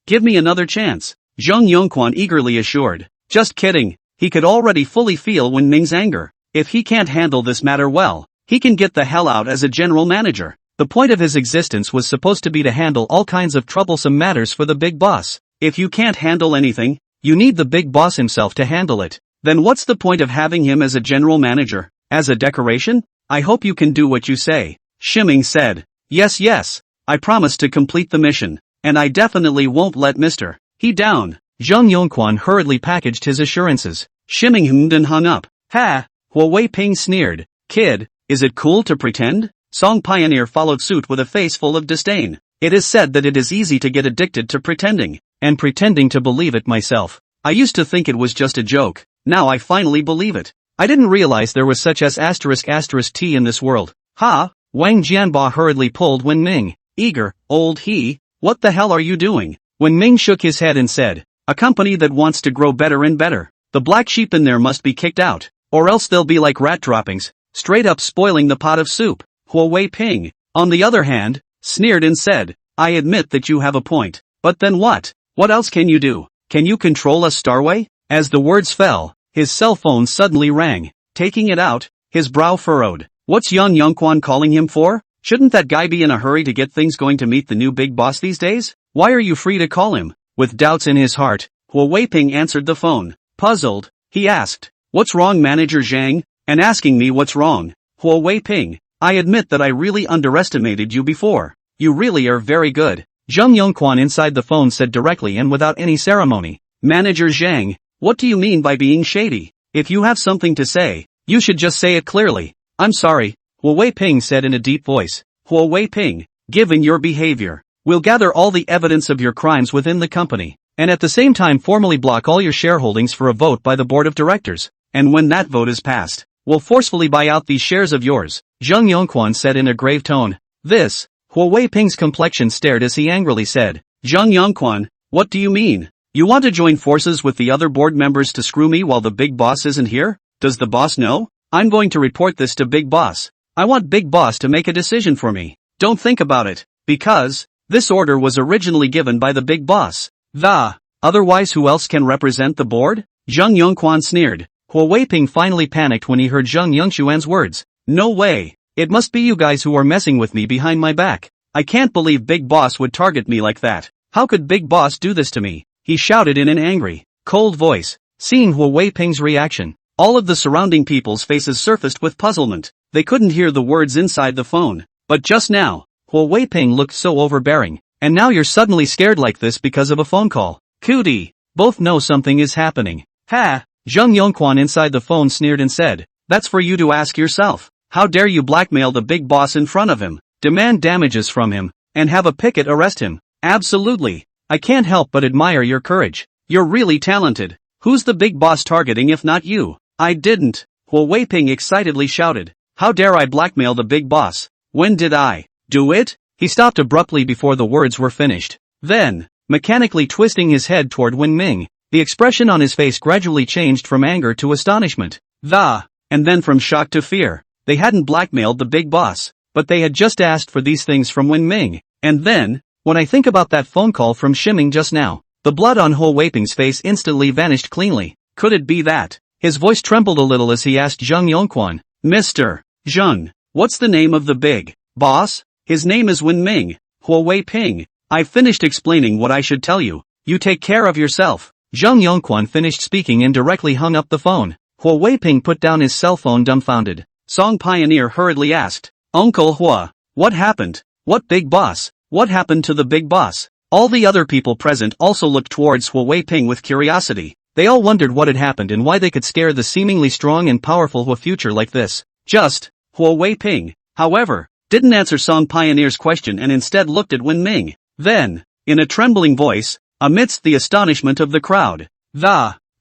Give me another chance. Zheng Yongquan eagerly assured. Just kidding. He could already fully feel Wen Ming's anger. If he can't handle this matter well, he can get the hell out as a general manager. The point of his existence was supposed to be to handle all kinds of troublesome matters for the big boss. If you can't handle anything, you need the big boss himself to handle it. Then what's the point of having him as a general manager? As a decoration? I hope you can do what you say. Shimming said. Yes, I promise to complete the mission. And I definitely won't let Mr. He down. Zhang Yongquan hurriedly packaged his assurances. Shimming hummed and hung up. Ha! Huo Weiping sneered. Kid, is it cool to pretend? Song Pioneer followed suit with a face full of disdain. It is said that it is easy to get addicted to pretending. And pretending to believe it myself. I used to think it was just a joke. Now I finally believe it. I didn't realize there was such as **T in this world. Ha! Wang Jianba hurriedly pulled Wen Ming. Eager, old he, what the hell are you doing? Wen Ming shook his head and said, a company that wants to grow better and better. The black sheep in there must be kicked out, or else they'll be like rat droppings, straight up spoiling the pot of soup. Huo Weiping, on the other hand, sneered and said, I admit that you have a point, but then what? What else can you do? Can you control a starway? As the words fell, his cell phone suddenly rang. Taking it out, his brow furrowed. What's Yang Yongquan calling him for? Shouldn't that guy be in a hurry to get things going to meet the new big boss these days? Why are you free to call him? With doubts in his heart, Huo Weiping answered the phone. Puzzled, he asked, what's wrong, Manager Zhang? And asking me what's wrong? Huo Weiping, I admit that I really underestimated you before. You really are very good. Zhang Yongquan inside the phone said directly and without any ceremony. Manager Zhang, what do you mean by being shady? If you have something to say, you should just say it clearly. I'm sorry, Huo Weiping said in a deep voice. Huo Weiping, given your behavior, we'll gather all the evidence of your crimes within the company, and at the same time formally block all your shareholdings for a vote by the board of directors. And when that vote is passed, we'll forcefully buy out these shares of yours, Zhang Yongquan said in a grave tone. This, Huo Weiping's complexion stared as he angrily said, Zhang Yongquan, what do you mean? You want to join forces with the other board members to screw me while the big boss isn't here? Does the boss know? I'm going to report this to Big Boss. I want Big Boss to make a decision for me. Don't think about it, because this order was originally given by the Big Boss. Otherwise who else can represent the board? Zhang Yongquan sneered. Huo Weiping finally panicked when he heard Zhang Yongquan's words. No way. It must be you guys who are messing with me behind my back. I can't believe Big Boss would target me like that. How could Big Boss do this to me? He shouted in an angry, cold voice. Seeing Huo Weiping's reaction, all of the surrounding people's faces surfaced with puzzlement. They couldn't hear the words inside the phone. But just now, Huo Weiping looked so overbearing. And now you're suddenly scared like this because of a phone call. Cootie, both know something is happening. Ha! Zhang Yongquan inside the phone sneered and said, that's for you to ask yourself. How dare you blackmail the Big Boss in front of him, demand damages from him, and have a picket arrest him? Absolutely. I can't help but admire your courage. You're really talented. Who's the Big Boss targeting if not you? I didn't. Huo Weiping excitedly shouted. How dare I blackmail the Big Boss? When did I do it? He stopped abruptly before the words were finished. Then, mechanically twisting his head toward Wen Ming, the expression on his face gradually changed from anger to astonishment. And then from shock to fear. They hadn't blackmailed the Big Boss, but they had just asked for these things from Wen Ming. And then, when I think about that phone call from Shimming just now, the blood on Huo Weiping's face instantly vanished cleanly. Could it be that? His voice trembled a little as he asked Zhang Yongquan. Mr. Zhang, what's the name of the Big Boss? His name is Wen Ming. Huo Weiping, I've finished explaining what I should tell you. You take care of yourself. Zhang Yongquan finished speaking and directly hung up the phone. Huo Weiping put down his cell phone dumbfounded. Song Pioneer hurriedly asked, Uncle Hua, what happened? What Big Boss? What happened to the Big Boss? All the other people present also looked towards Huo Weiping with curiosity. They all wondered what had happened and why they could scare the seemingly strong and powerful Hua future like this. Just, Huo Weiping, however, didn't answer Song Pioneer's question and instead looked at Wen Ming. Then, in a trembling voice, amidst the astonishment of the crowd,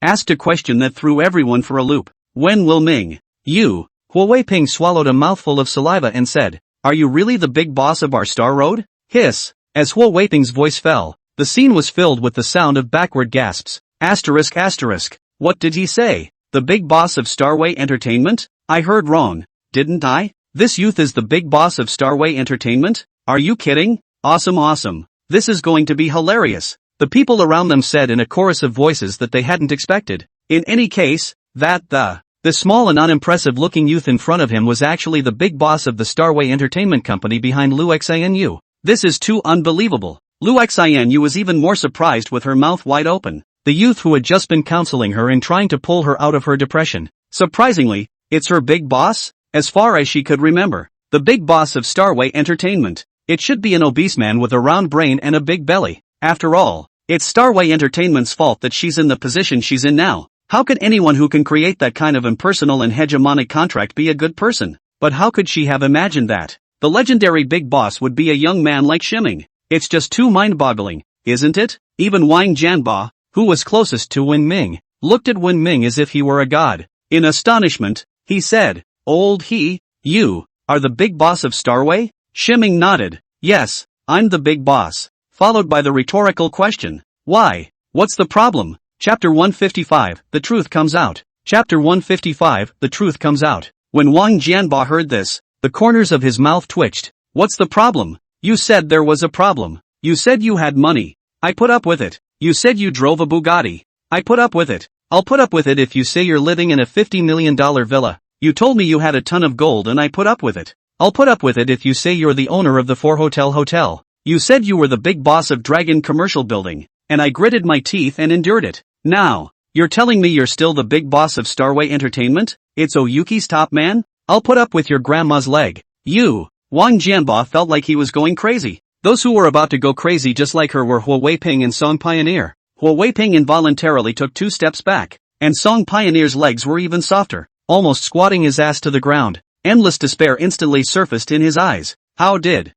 asked a question that threw everyone for a loop. When will Ming, you? Huo Weiping swallowed a mouthful of saliva and said, are you really the Big Boss of our Star Road? Hiss. As Huo Weiping's voice fell, the scene was filled with the sound of backward gasps. Asterisk. What did he say? The Big Boss of Starway Entertainment? I heard wrong, didn't I? This youth is the Big Boss of Starway Entertainment? Are you kidding? Awesome. This is going to be hilarious. The people around them said in a chorus of voices that they hadn't expected. In any case, that the The small and unimpressive-looking youth in front of him was actually the big boss of the Starway Entertainment Company behind Lu Xinu. This is too unbelievable. Lu Xinu was even more surprised with her mouth wide open. The youth who had just been counseling her and trying to pull her out of her depression. Surprisingly, it's her big boss? As far as she could remember. The big boss of Starway Entertainment. It should be an obese man with a round brain and a big belly. After all, it's Starway Entertainment's fault that she's in the position she's in now. How could anyone who can create that kind of impersonal and hegemonic contract be a good person? But how could she have imagined that? The legendary big boss would be a young man like Shiming. It's just too mind-boggling, isn't it? Even Wang Jianba, who was closest to Wen Ming, looked at Wen Ming as if he were a god. In astonishment, he said, you are the big boss of Starway? Shiming nodded. Yes, I'm the big boss. Followed by the rhetorical question. Why? What's the problem? Chapter 155, The Truth Comes Out. Chapter 155, The Truth Comes Out. When Wang Jianba heard this, the corners of his mouth twitched. What's the problem? You said there was a problem. You said you had money. I put up with it. You said you drove a Bugatti. I put up with it. I'll put up with it if you say you're living in a $50 million villa. You told me you had a ton of gold and I put up with it. I'll put up with it if you say you're the owner of the 4-hotel. You said you were the big boss of Dragon Commercial Building, and I gritted my teeth and endured it. Now, you're telling me you're still the big boss of Starway Entertainment? It's Oyuki's top man? I'll put up with your grandma's leg. Wang Jianba felt like he was going crazy. Those who were about to go crazy just like her were Huo Weiping and Song Pioneer. Huo Weiping involuntarily took 2 steps back, and Song Pioneer's legs were even softer, almost squatting his ass to the ground. Endless despair instantly surfaced in his eyes. How did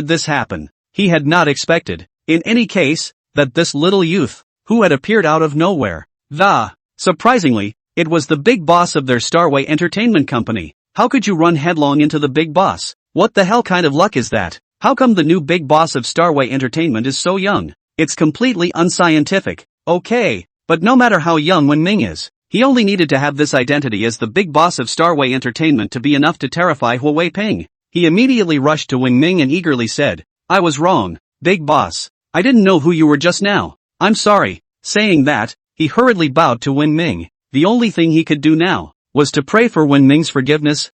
this happen? He had not expected, in any case, that this little youth, who had appeared out of nowhere, surprisingly, it was the big boss of their Starway Entertainment Company. How could you run headlong into the big boss? What the hell kind of luck is that? How come the new big boss of Starway Entertainment is so young? It's completely unscientific. Okay, but no matter how young Wen Ming is, he only needed to have this identity as the big boss of Starway Entertainment to be enough to terrify Huo Weiping. He immediately rushed to Wen Ming and eagerly said, I was wrong, big boss. I didn't know who you were just now. I'm sorry. Saying that, he hurriedly bowed to Wen Ming. The only thing he could do now was to pray for Wen Ming's forgiveness.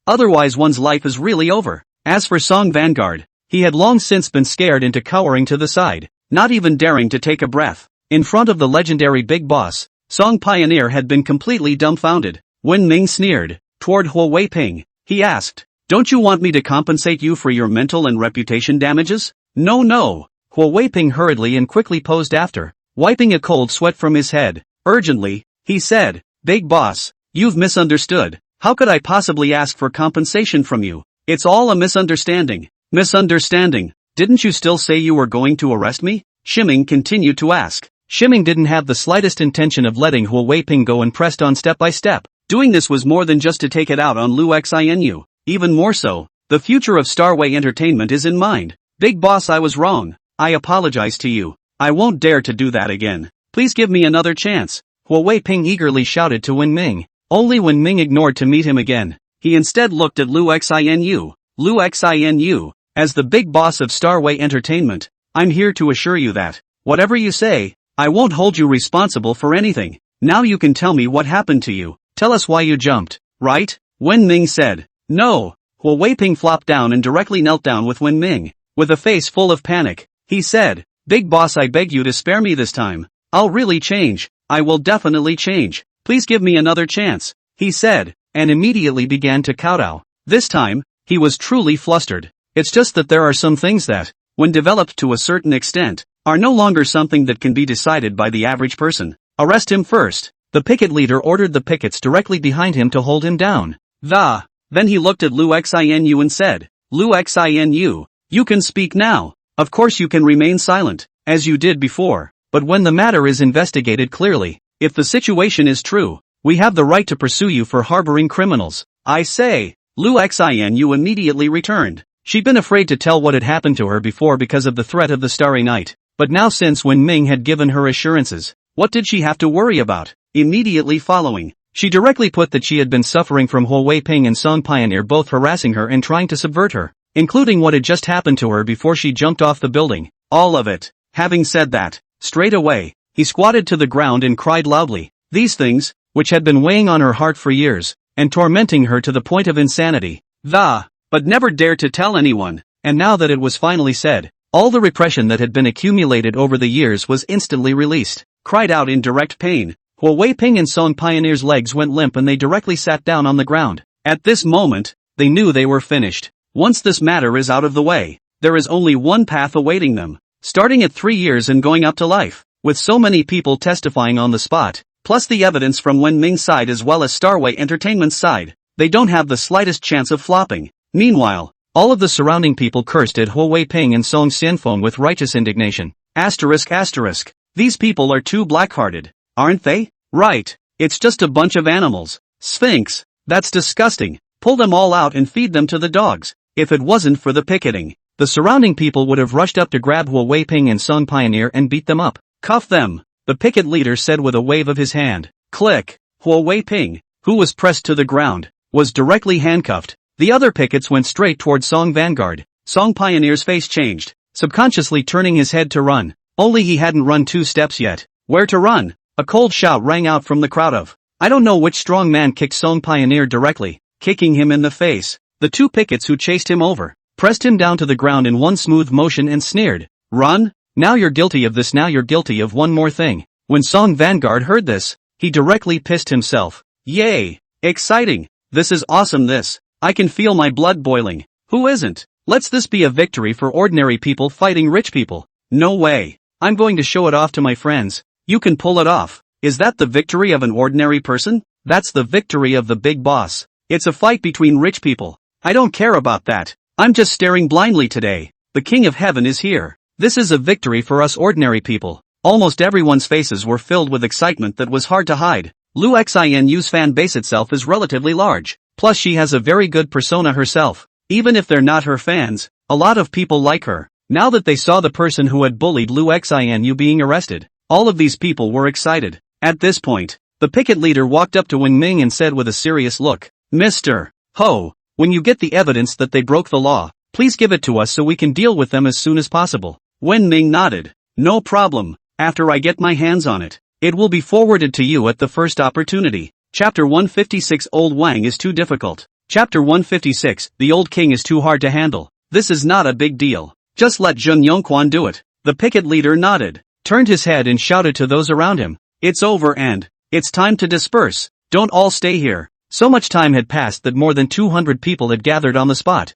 Otherwise one's life is really over. As for Song Vanguard, he had long since been scared into cowering to the side, not even daring to take a breath. In front of the legendary big boss, Song Pioneer had been completely dumbfounded. Wen Ming sneered. Toward Huo Weiping, he asked, Don't you want me to compensate you for your mental and reputation damages? No. Huo Weiping hurriedly and quickly posed after, wiping a cold sweat from his head. Urgently, he said, Big boss, you've misunderstood. How could I possibly ask for compensation from you? It's all a misunderstanding. Misunderstanding? Didn't you still say you were going to arrest me? Shiming continued to ask. Shiming didn't have the slightest intention of letting Huo Weiping go and pressed on step by step. Doing this was more than just to take it out on Lu Xinu. Even more so, the future of Starway Entertainment is in mind. Big boss, I was wrong. I apologize to you. I won't dare to do that again. Please give me another chance. Huo Weiping eagerly shouted to Wen Ming. Only Wen Ming ignored to meet him again. He instead looked at Lu Xinu. Lu Xinu, as the big boss of Starway Entertainment, I'm here to assure you that, whatever you say, I won't hold you responsible for anything. Now you can tell me what happened to you. Tell us why you jumped, right? Wen Ming said. No. Huo Weiping flopped down and directly knelt down with Wen Ming. With a face full of panic, he said, Big boss, I beg you to spare me this time. I'll really change. I will definitely change. Please give me another chance, he said, and immediately began to kowtow. This time, he was truly flustered. It's just that there are some things that, when developed to a certain extent, are no longer something that can be decided by the average person. Arrest him first. The picket leader ordered the pickets directly behind him to hold him down. Then he looked at Lu Xinu and said, Lu Xinu, you can speak now. Of course you can remain silent, as you did before, but when the matter is investigated clearly, if the situation is true, we have the right to pursue you for harboring criminals. I say. Lu Xinu immediately returned. She'd been afraid to tell what had happened to her before because of the threat of the Starry Night, but now since Wen Ming had given her assurances, what did she have to worry about? Immediately following, she directly put that she had been suffering from Huo Weiping and Song Pioneer both harassing her and trying to subvert her, including what had just happened to her before she jumped off the building. All of it. Having said that, straight away, he squatted to the ground and cried loudly. These things, which had been weighing on her heart for years, and tormenting her to the point of insanity. But never dared to tell anyone, and now that it was finally said, all the repression that had been accumulated over the years was instantly released. Cried out in direct pain. Huo Weiping and Song Pioneer's legs went limp and they directly sat down on the ground. At this moment, they knew they were finished. Once this matter is out of the way, there is only one path awaiting them. Starting at 3 years and going up to life. With so many people testifying on the spot, plus the evidence from Wen Ming's side as well as Starway Entertainment's side, they don't have the slightest chance of flopping. Meanwhile, all of the surrounding people cursed at Huo Weiping and Song Xianfeng with righteous indignation. ***. These people are too black-hearted, aren't they? Right. It's just a bunch of animals. Sphinx. That's disgusting. Pull them all out and feed them to the dogs. If it wasn't for the picketing, the surrounding people would have rushed up to grab Huo Weiping and Song Pioneer and beat them up. Cuff them, the picket leader said with a wave of his hand. Click. Huo Weiping, who was pressed to the ground, was directly handcuffed. The other pickets went straight toward Song Vanguard. Song Pioneer's face changed, subconsciously turning his head to run. Only he hadn't run 2 steps yet. Where to run? A cold shout rang out from the crowd of. I don't know which strong man kicked Song Pioneer directly, kicking him in the face. The 2 pickets who chased him over, pressed him down to the ground in one smooth motion and sneered. Run? Now you're guilty of this, now you're guilty of one more thing. When Song Vanguard heard this, he directly pissed himself. Yay! Exciting! This is awesome this. I can feel my blood boiling. Who isn't? Let's this be a victory for ordinary people fighting rich people. No way. I'm going to show it off to my friends. You can pull it off. Is that the victory of an ordinary person? That's the victory of the big boss. It's a fight between rich people. I don't care about that. I'm just staring blindly today. The King of Heaven is here. This is a victory for us ordinary people. Almost everyone's faces were filled with excitement that was hard to hide. Lu Xinu's fan base itself is relatively large. Plus she has a very good persona herself. Even if they're not her fans, a lot of people like her. Now that they saw the person who had bullied Lu Xinu being arrested, all of these people were excited. At this point, the picket leader walked up to Wen Ming and said with a serious look, Mr. Ho, when you get the evidence that they broke the law, please give it to us so we can deal with them as soon as possible. Wen Ming nodded. No problem. After I get my hands on it, it will be forwarded to you at the first opportunity. Chapter 156 Old Wang is too difficult. Chapter 156 The Old King is too hard to handle. This is not a big deal. Just let Zheng Yongquan do it. The picket leader nodded, turned his head and shouted to those around him. It's over and it's time to disperse. Don't all stay here. So much time had passed that more than 200 people had gathered on the spot.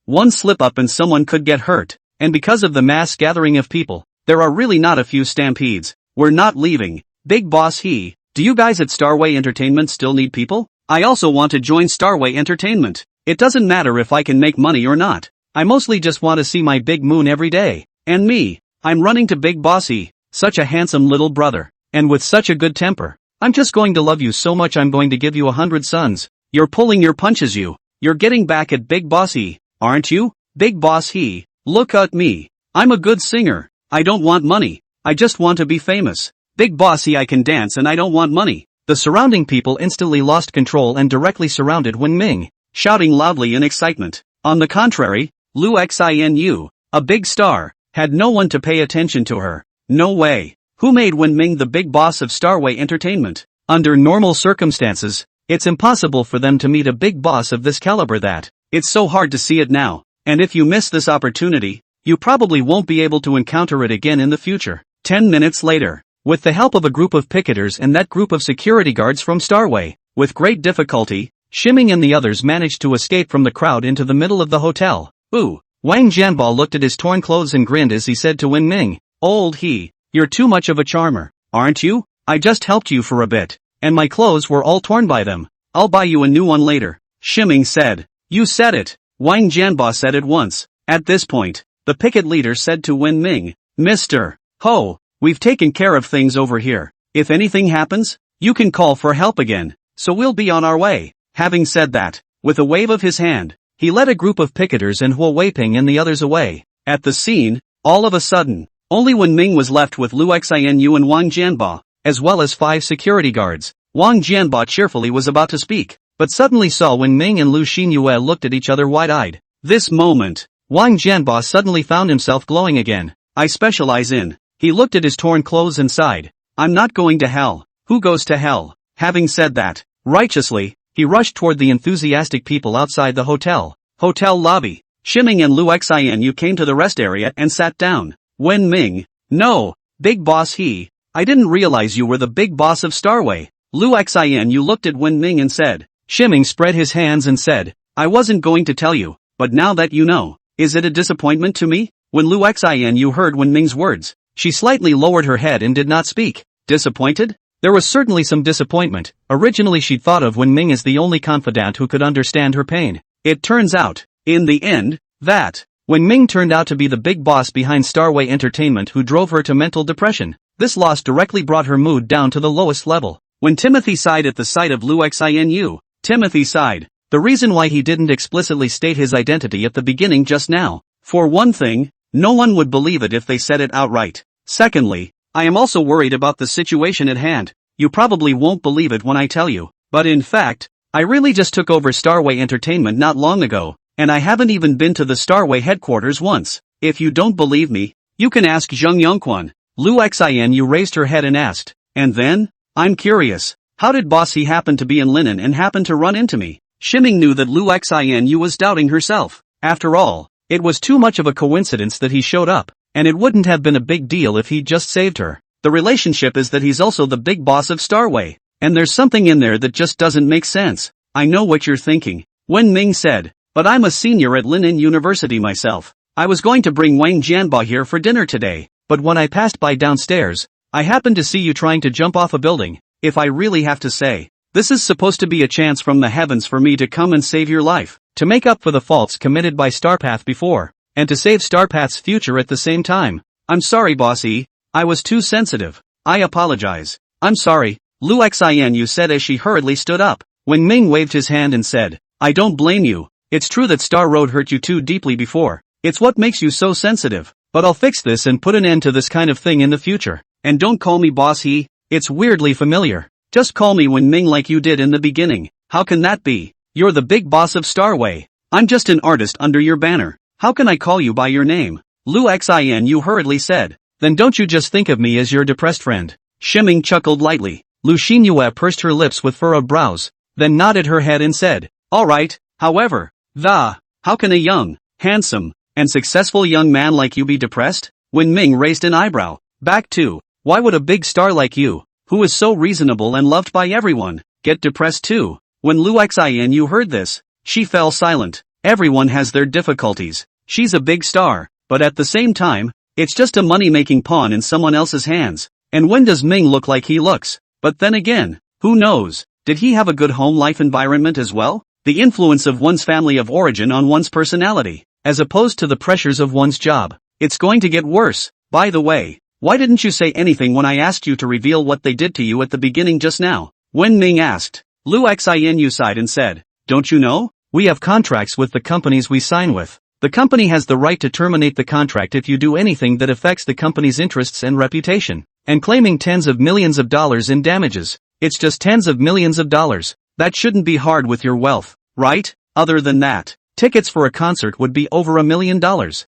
One slip up and someone could get hurt. And because of the mass gathering of people, there are really not a few stampedes. We're not leaving. Big boss he. Do you guys at Starway Entertainment still need people? I also want to join Starway Entertainment. It doesn't matter if I can make money or not. I mostly just want to see my big moon every day. And me. I'm running to Big Bossy. Such a handsome little brother. And with such a good temper. I'm just going to love you so much I'm going to give you 100 sons. You're pulling your punches you. You're getting back at Big Bossy, aren't you? Big Boss he. Look at me. I'm a good singer. I don't want money. I just want to be famous. Big Bossy I can dance and I don't want money. The surrounding people instantly lost control and directly surrounded Wen Ming, shouting loudly in excitement. On the contrary, Lu Xinu, a big star, had no one to pay attention to her. No way. Who made Wen Ming the big boss of Starway Entertainment? Under normal circumstances, it's impossible for them to meet a big boss of this caliber that. It's so hard to see it now. And if you miss this opportunity, you probably won't be able to encounter it again in the future. 10 minutes later, with the help of a group of picketers and that group of security guards from Starway, with great difficulty, Shiming and the others managed to escape from the crowd into the middle of the hotel. Ooh! Wang Jianbo looked at his torn clothes and grinned as he said to Wen Ming, Old he, you're too much of a charmer, aren't you? I just helped you for a bit, and my clothes were all torn by them. I'll buy you a new one later. Shiming said. You said it. Wang Jianbo said it once. At this point, the picket leader said to Wen Ming, Mr. Ho, we've taken care of things over here. If anything happens, you can call for help again, so we'll be on our way. Having said that, with a wave of his hand, he led a group of picketers and Huo Weiping and the others away. At the scene, all of a sudden, only Wen Ming was left with Lu Xinu and Wang Jianbo, as well as 5 security guards. Wang Jianbo cheerfully was about to speak, but suddenly saw Wen Ming and Lu Xinyue looked at each other wide-eyed. This moment, Wang Jianbo suddenly found himself glowing again. I specialize in. He looked at his torn clothes and sighed. I'm not going to hell. Who goes to hell? Having said that, righteously, he rushed toward the enthusiastic people outside the hotel lobby. Shiming and Lu Xianyu came to the rest area and sat down. Wen Ming, no, big boss I didn't realize you were the big boss of Starway. Lu Xianyu looked at Wen Ming and said. Shiming spread his hands and said, I wasn't going to tell you, but now that you know, is it a disappointment to me? When Lu Xianyu heard Wen Ming's words, she slightly lowered her head and did not speak. Disappointed? There was certainly some disappointment. Originally she'd thought of Wen Ming as the only confidant who could understand her pain. It turns out, in the end, that Wen Ming turned out to be the big boss behind Starway Entertainment who drove her to mental depression. This loss directly brought her mood down to the lowest level. When Timothy sighed at the sight of Lu Xianyu, Timothy sighed. The reason why he didn't explicitly state his identity at the beginning just now. For one thing, no one would believe it if they said it outright. Secondly, I am also worried about the situation at hand. You probably won't believe it when I tell you, but in fact, I really just took over Starway Entertainment not long ago, and I haven't even been to the Starway headquarters once. If you don't believe me, you can ask Zheng Yongquan. Lu Xianyu raised her head and asked, and then? I'm curious, how did boss he happen to be in linen and happen to run into me? Shiming knew that Lu Xianyu was doubting herself. After all, it was too much of a coincidence that he showed up, and it wouldn't have been a big deal if he'd just saved her. The relationship is that he's also the big boss of Starway, and there's something in there that just doesn't make sense. I know what you're thinking, Wen Ming said, but I'm a senior at Linen University myself. I was going to bring Wang Jianba here for dinner today, but when I passed by downstairs, I happened to see you trying to jump off a building. If I really have to say, this is supposed to be a chance from the heavens for me to come and save your life, to make up for the faults committed by Starpath before, and to save Starpath's future at the same time. I'm sorry bossy, I was too sensitive. I apologize. I'm sorry, Lu Xianyu said as she hurriedly stood up. Wen Ming waved his hand and said, I don't blame you. It's true that Star Road hurt you too deeply before. It's what makes you so sensitive. But I'll fix this and put an end to this kind of thing in the future. And don't call me boss it's weirdly familiar. Just call me Wen Ming like you did in the beginning. How can that be? You're the big boss of Starway. I'm just an artist under your banner. How can I call you by your name? Lu Xianyu hurriedly said. Then don't you just think of me as your depressed friend. Shiming chuckled lightly. Lu Xinyue pursed her lips with furrowed brows, then nodded her head and said, alright, however, how can a young, handsome, and successful young man like you be depressed? Wen Ming raised an eyebrow. Back to, why would a big star like you, who is so reasonable and loved by everyone, get depressed too? When Lu Xianyu heard this, she fell silent. Everyone has their difficulties. She's a big star, but at the same time, it's just a money-making pawn in someone else's hands. And when does Ming look like he looks? But then again, who knows? Did he have a good home life environment as well? The influence of one's family of origin on one's personality, as opposed to the pressures of one's job. It's going to get worse. By the way, why didn't you say anything when I asked you to reveal what they did to you at the beginning just now? Wen Ming asked. Lu Xianyu sighed and said, don't you know? We have contracts with the companies we sign with. The company has the right to terminate the contract if you do anything that affects the company's interests and reputation. And claiming tens of millions of dollars in damages. It's just tens of millions of dollars. That shouldn't be hard with your wealth, right? Other than that, tickets for a concert would be over $1 million,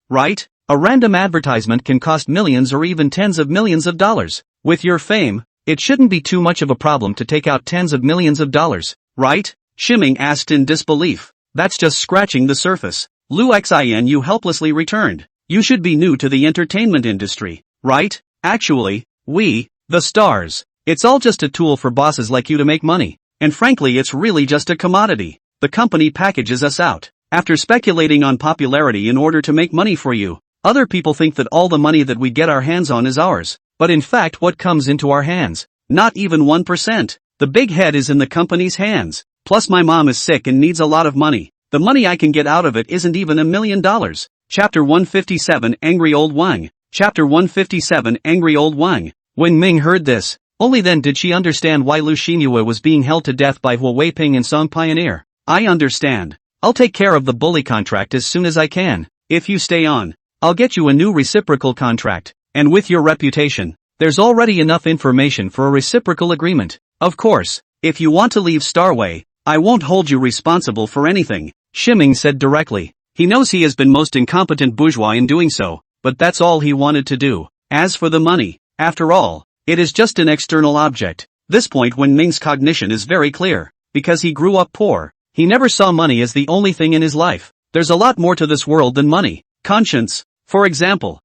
right? A random advertisement can cost millions or even tens of millions of dollars. With your fame, it shouldn't be too much of a problem to take out tens of millions of dollars, right? Shiming asked in disbelief. That's just scratching the surface. Lu Xianyu helplessly returned. You should be new to the entertainment industry, right? Actually, we, the stars, it's all just a tool for bosses like you to make money. And frankly it's really just a commodity. The company packages us out. After speculating on popularity in order to make money for you, other people think that all the money that we get our hands on is ours. But in fact what comes into our hands? Not even 1%. The big head is in the company's hands. Plus my mom is sick and needs a lot of money. The money I can get out of it isn't even $1 million. Chapter 157 Angry Old Wang. Chapter 157 Angry Old Wang. When Ming heard this, only then did she understand why Lu Xinyue was being held to death by Hua Weiping and Song Pioneer. I understand. I'll take care of the bully contract as soon as I can. If you stay on, I'll get you a new reciprocal contract. And with your reputation, there's already enough information for a reciprocal agreement. Of course, if you want to leave Starway, I won't hold you responsible for anything, Shiming said directly. He knows he has been most incompetent bourgeois in doing so, but that's all he wanted to do. As for the money, after all, it is just an external object. This point when Ming's cognition is very clear. Because he grew up poor, he never saw money as the only thing in his life. There's a lot more to this world than money. Conscience, for example,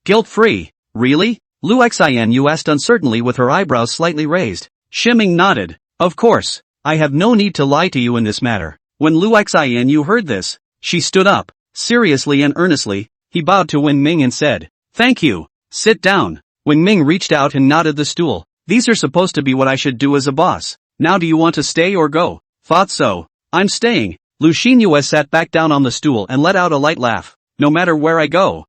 guilt-free. Really? Lu Xianyu asked uncertainly with her eyebrows slightly raised. Ming nodded. Of course, I have no need to lie to you in this matter. When Lu Xianyu heard this, she stood up, seriously and earnestly. He bowed to Wen Ming and said, "Thank you. Sit down." Wen Ming reached out and nodded the stool. "These are supposed to be what I should do as a boss. Now do you want to stay or go?" "Thought so. I'm staying." Lu Xinyue sat back down on the stool and let out a light laugh. "No matter where I go,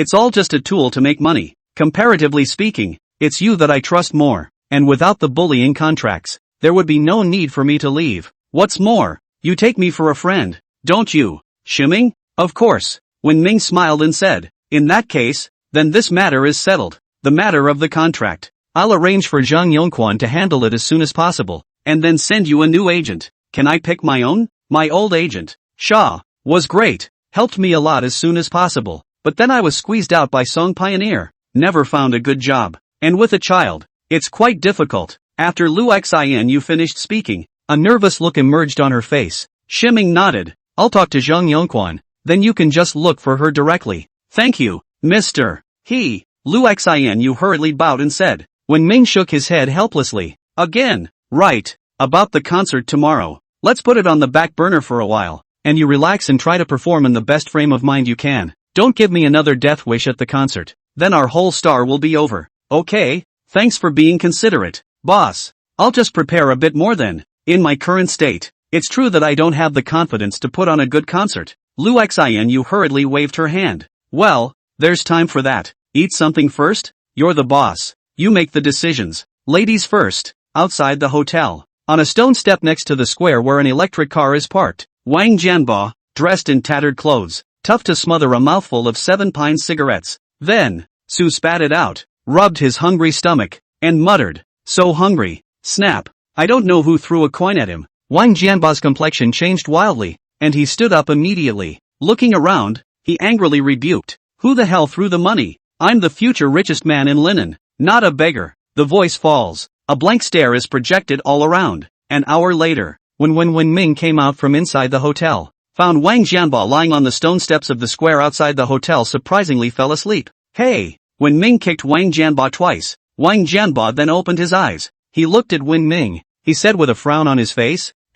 it's all just a tool to make money. Comparatively speaking, it's you that I trust more, and without the bullying contracts, there would be no need for me to leave. What's more, you take me for a friend, don't you, Shiming?" "Of course." When Ming smiled and said, "In that case, then this matter is settled. The matter of the contract. I'll arrange for Zhang Yongquan to handle it as soon as possible, and then send you a new agent. Can I pick my own? My old agent, Shaw, was great, helped me a lot as soon as possible, but then I was squeezed out by Song Pioneer, never found a good job, and with a child, it's quite difficult." After Lu Xianyu finished speaking, a nervous look emerged on her face. Shiming nodded. "I'll talk to Zhang Yongquan, then you can just look for her directly." "Thank you, Mr. He." Lu Xianyu hurriedly bowed and said. When Ming shook his head helplessly. "Again, right, about the concert tomorrow. Let's put it on the back burner for a while, and you relax and try to perform in the best frame of mind you can. Don't give me another death wish at the concert, then our whole star will be over." "Okay, thanks for being considerate, boss. I'll just prepare a bit more then. In my current state, it's true that I don't have the confidence to put on a good concert." Lu Xianyu hurriedly waved her hand. "Well, there's time for that. Eat something first? You're the boss. You make the decisions. Ladies first." Outside the hotel, on a stone step next to the square where an electric car is parked, Wang Jianba, dressed in tattered clothes, tough to smother a mouthful of 7 pine cigarettes. Then, Su spat it out, rubbed his hungry stomach, and muttered, "So hungry." Snap. I don't know who threw a coin at him. Wang Jianba's complexion changed wildly, and he stood up immediately. Looking around, he angrily rebuked, "Who the hell threw the money? I'm the future richest man in linen, not a beggar." The voice falls. A blank stare is projected all around. An hour later, when Wen Ming came out from inside the hotel, found Wang Jianba lying on the stone steps of the square outside the hotel, surprisingly fell asleep. "Hey!" Wen Ming kicked Wang Jianba twice. Wang Jianba then opened his eyes. He looked at Wen Ming. He said with a frown on his face, ***,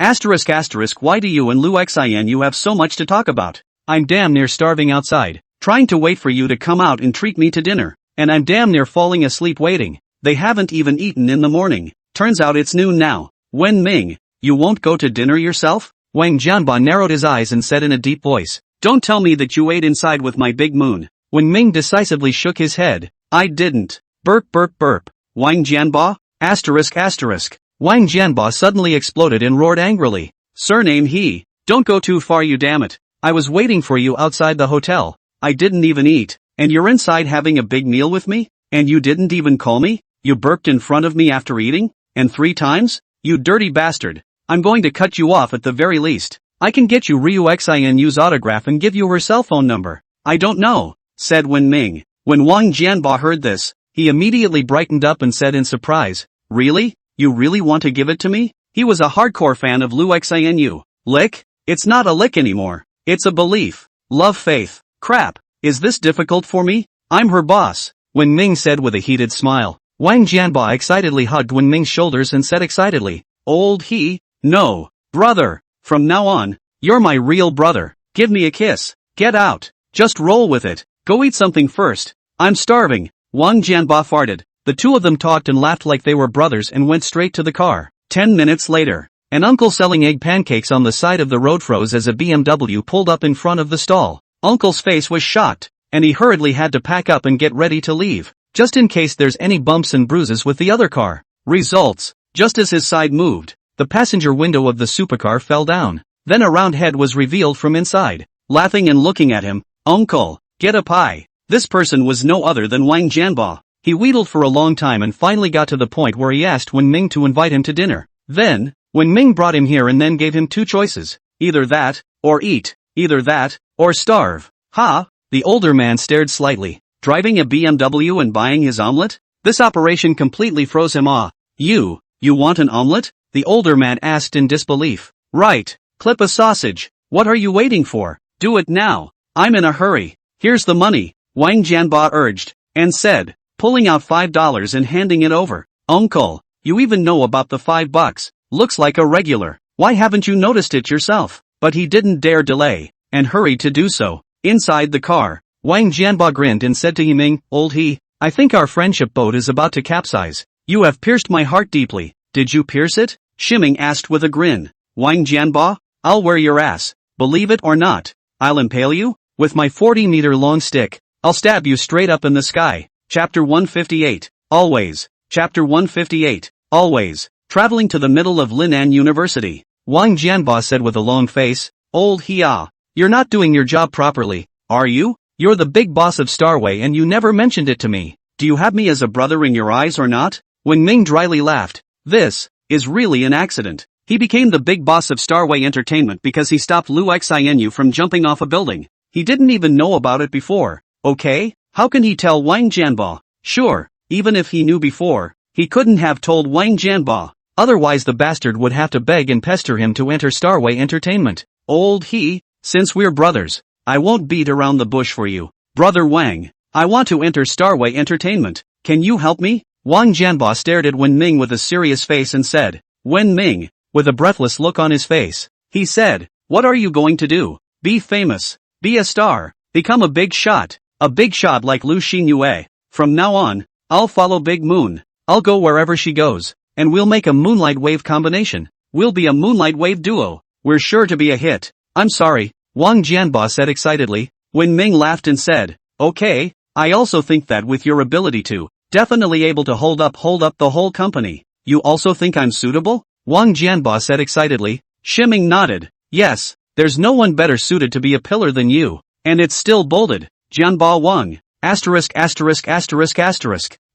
why do you and Lu Xianyu have so much to talk about? I'm damn near starving outside, trying to wait for you to come out and treat me to dinner, and I'm damn near falling asleep waiting. They haven't even eaten in the morning. Turns out it's noon now. Wen Ming, you won't go to dinner yourself?" Wang Jianba narrowed his eyes and said in a deep voice, "Don't tell me that you ate inside with my big moon." Wen Ming decisively shook his head. "I didn't." Burp burp burp. Wang Jianba? ***. Wang Jianba suddenly exploded and roared angrily. "Surname He. Don't go too far, you damn it. I was waiting for you outside the hotel. I didn't even eat, and you're inside having a big meal with me? And you didn't even call me? You burped in front of me after eating? And 3 times? You dirty bastard. I'm going to cut you off at the very least. I can get you Ryu Xianyu's autograph and give you her cell phone number." "I don't know," said Wen Ming. When Wang Jianba heard this, he immediately brightened up and said in surprise, "Really? You really want to give it to me?" He was a hardcore fan of Lu Xianyu. "Lick? It's not a lick anymore. It's a belief. Love, faith. Crap. Is this difficult for me? I'm her boss," Wen Ming said with a heated smile. Wang Jianba excitedly hugged Wen Ming's shoulders and said excitedly, "Old He? No. Brother. From now on, you're my real brother. Give me a kiss. Get out. Just roll with it. Go eat something first. I'm starving." Wang Jianba farted. The two of them talked and laughed like they were brothers and went straight to the car. 10 minutes later, an uncle selling egg pancakes on the side of the road froze as a BMW pulled up in front of the stall. Uncle's face was shocked, and he hurriedly had to pack up and get ready to leave, just in case there's any bumps and bruises with the other car. Results: just as his side moved, the passenger window of the supercar fell down. Then a round head was revealed from inside. Laughing and looking at him, "Uncle, get a pie." This person was no other than Wang Jianba. He wheedled for a long time and finally got to the point where he asked Wen Ming to invite him to dinner. Then, Wen Ming brought him here and then gave him 2 choices. Either that, or eat. Either that, or starve. "Ha?" The older man stared slightly. "Driving a BMW and buying his omelet? This operation completely froze him off. You want an omelet? The older man asked in disbelief. Right. Clip a sausage. What are you waiting for? Do it now. I'm in a hurry. Here's the money, Wang Jianba urged, and said, pulling out $5 and handing it over. Uncle, you even know about the $5. Looks like a regular. Why haven't you noticed it yourself? But he didn't dare delay, and hurried to do so. Inside the car, Wang Jianba grinned and said to Yiming, Old he, I think our friendship boat is about to capsize. You have pierced my heart deeply. Did you pierce it? Shiming asked with a grin. Wang Jianba, I'll wear your ass. Believe it or not, I'll impale you with my 40-meter long stick. I'll stab you straight up in the sky. Chapter 158. Always. Chapter 158. Always. Traveling to the middle of Linnan University, Wang Jianba said with a long face, Old Hia, you're not doing your job properly, are you? You're the big boss of Starway and you never mentioned it to me. Do you have me as a brother in your eyes or not? Wen Ming dryly laughed. This is really an accident. He became the big boss of Starway Entertainment because he stopped Lu Xinu from jumping off a building. He didn't even know about it before. Okay? How can he tell Wang Jianba? Sure, even if he knew before, he couldn't have told Wang Jianba. Otherwise the bastard would have to beg and pester him to enter Starway Entertainment. Old he, since we're brothers, I won't beat around the bush for you. Brother Wang, I want to enter Starway Entertainment. Can you help me? Wang Jianba stared at Wen Ming with a serious face and said, Wen Ming, with a breathless look on his face, he said, what are you going to do? Be famous. Be a star. Become a big shot. A big shot like Lu Xingyue. From now on, I'll follow Big Moon. I'll go wherever she goes. And we'll make a moonlight wave combination. We'll be a moonlight wave duo. We're sure to be a hit. I'm sorry, Wang Jianba said excitedly. Wen Ming laughed and said, okay, I also think that with your ability to, definitely able to hold up the whole company. You also think I'm suitable? Wang Jianba said excitedly. Shiming nodded. Yes, there's no one better suited to be a pillar than you. And it's still bolded. Jianba Wang. Asterisk.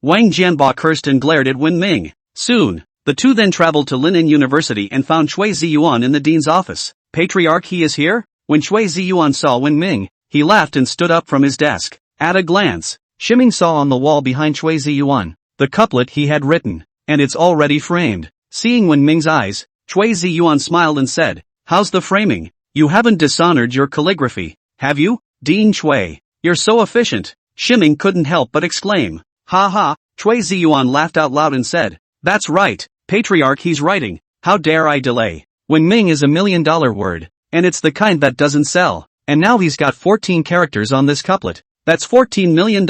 Wang Jianba cursed and glared at Wen Ming. Soon, the two then traveled to Linnan University and found Chui Ziyuan in the dean's office. Patriarch, he is here? When Chui Ziyuan saw Wen Ming, he laughed and stood up from his desk. At a glance, Shiming saw on the wall behind Chui Ziyuan the couplet he had written, and it's already framed. Seeing Wen Ming's eyes, Chui Ziyuan smiled and said, how's the framing? You haven't dishonored your calligraphy, have you? Dean Chui, you're so efficient. Shiming couldn't help but exclaim. Ha ha, Chui Ziyuan laughed out loud and said, that's right, Patriarch, he's writing. How dare I delay? Wen Ming is $1 million word, and it's the kind that doesn't sell. And now he's got 14 characters on this couplet. That's $14 million.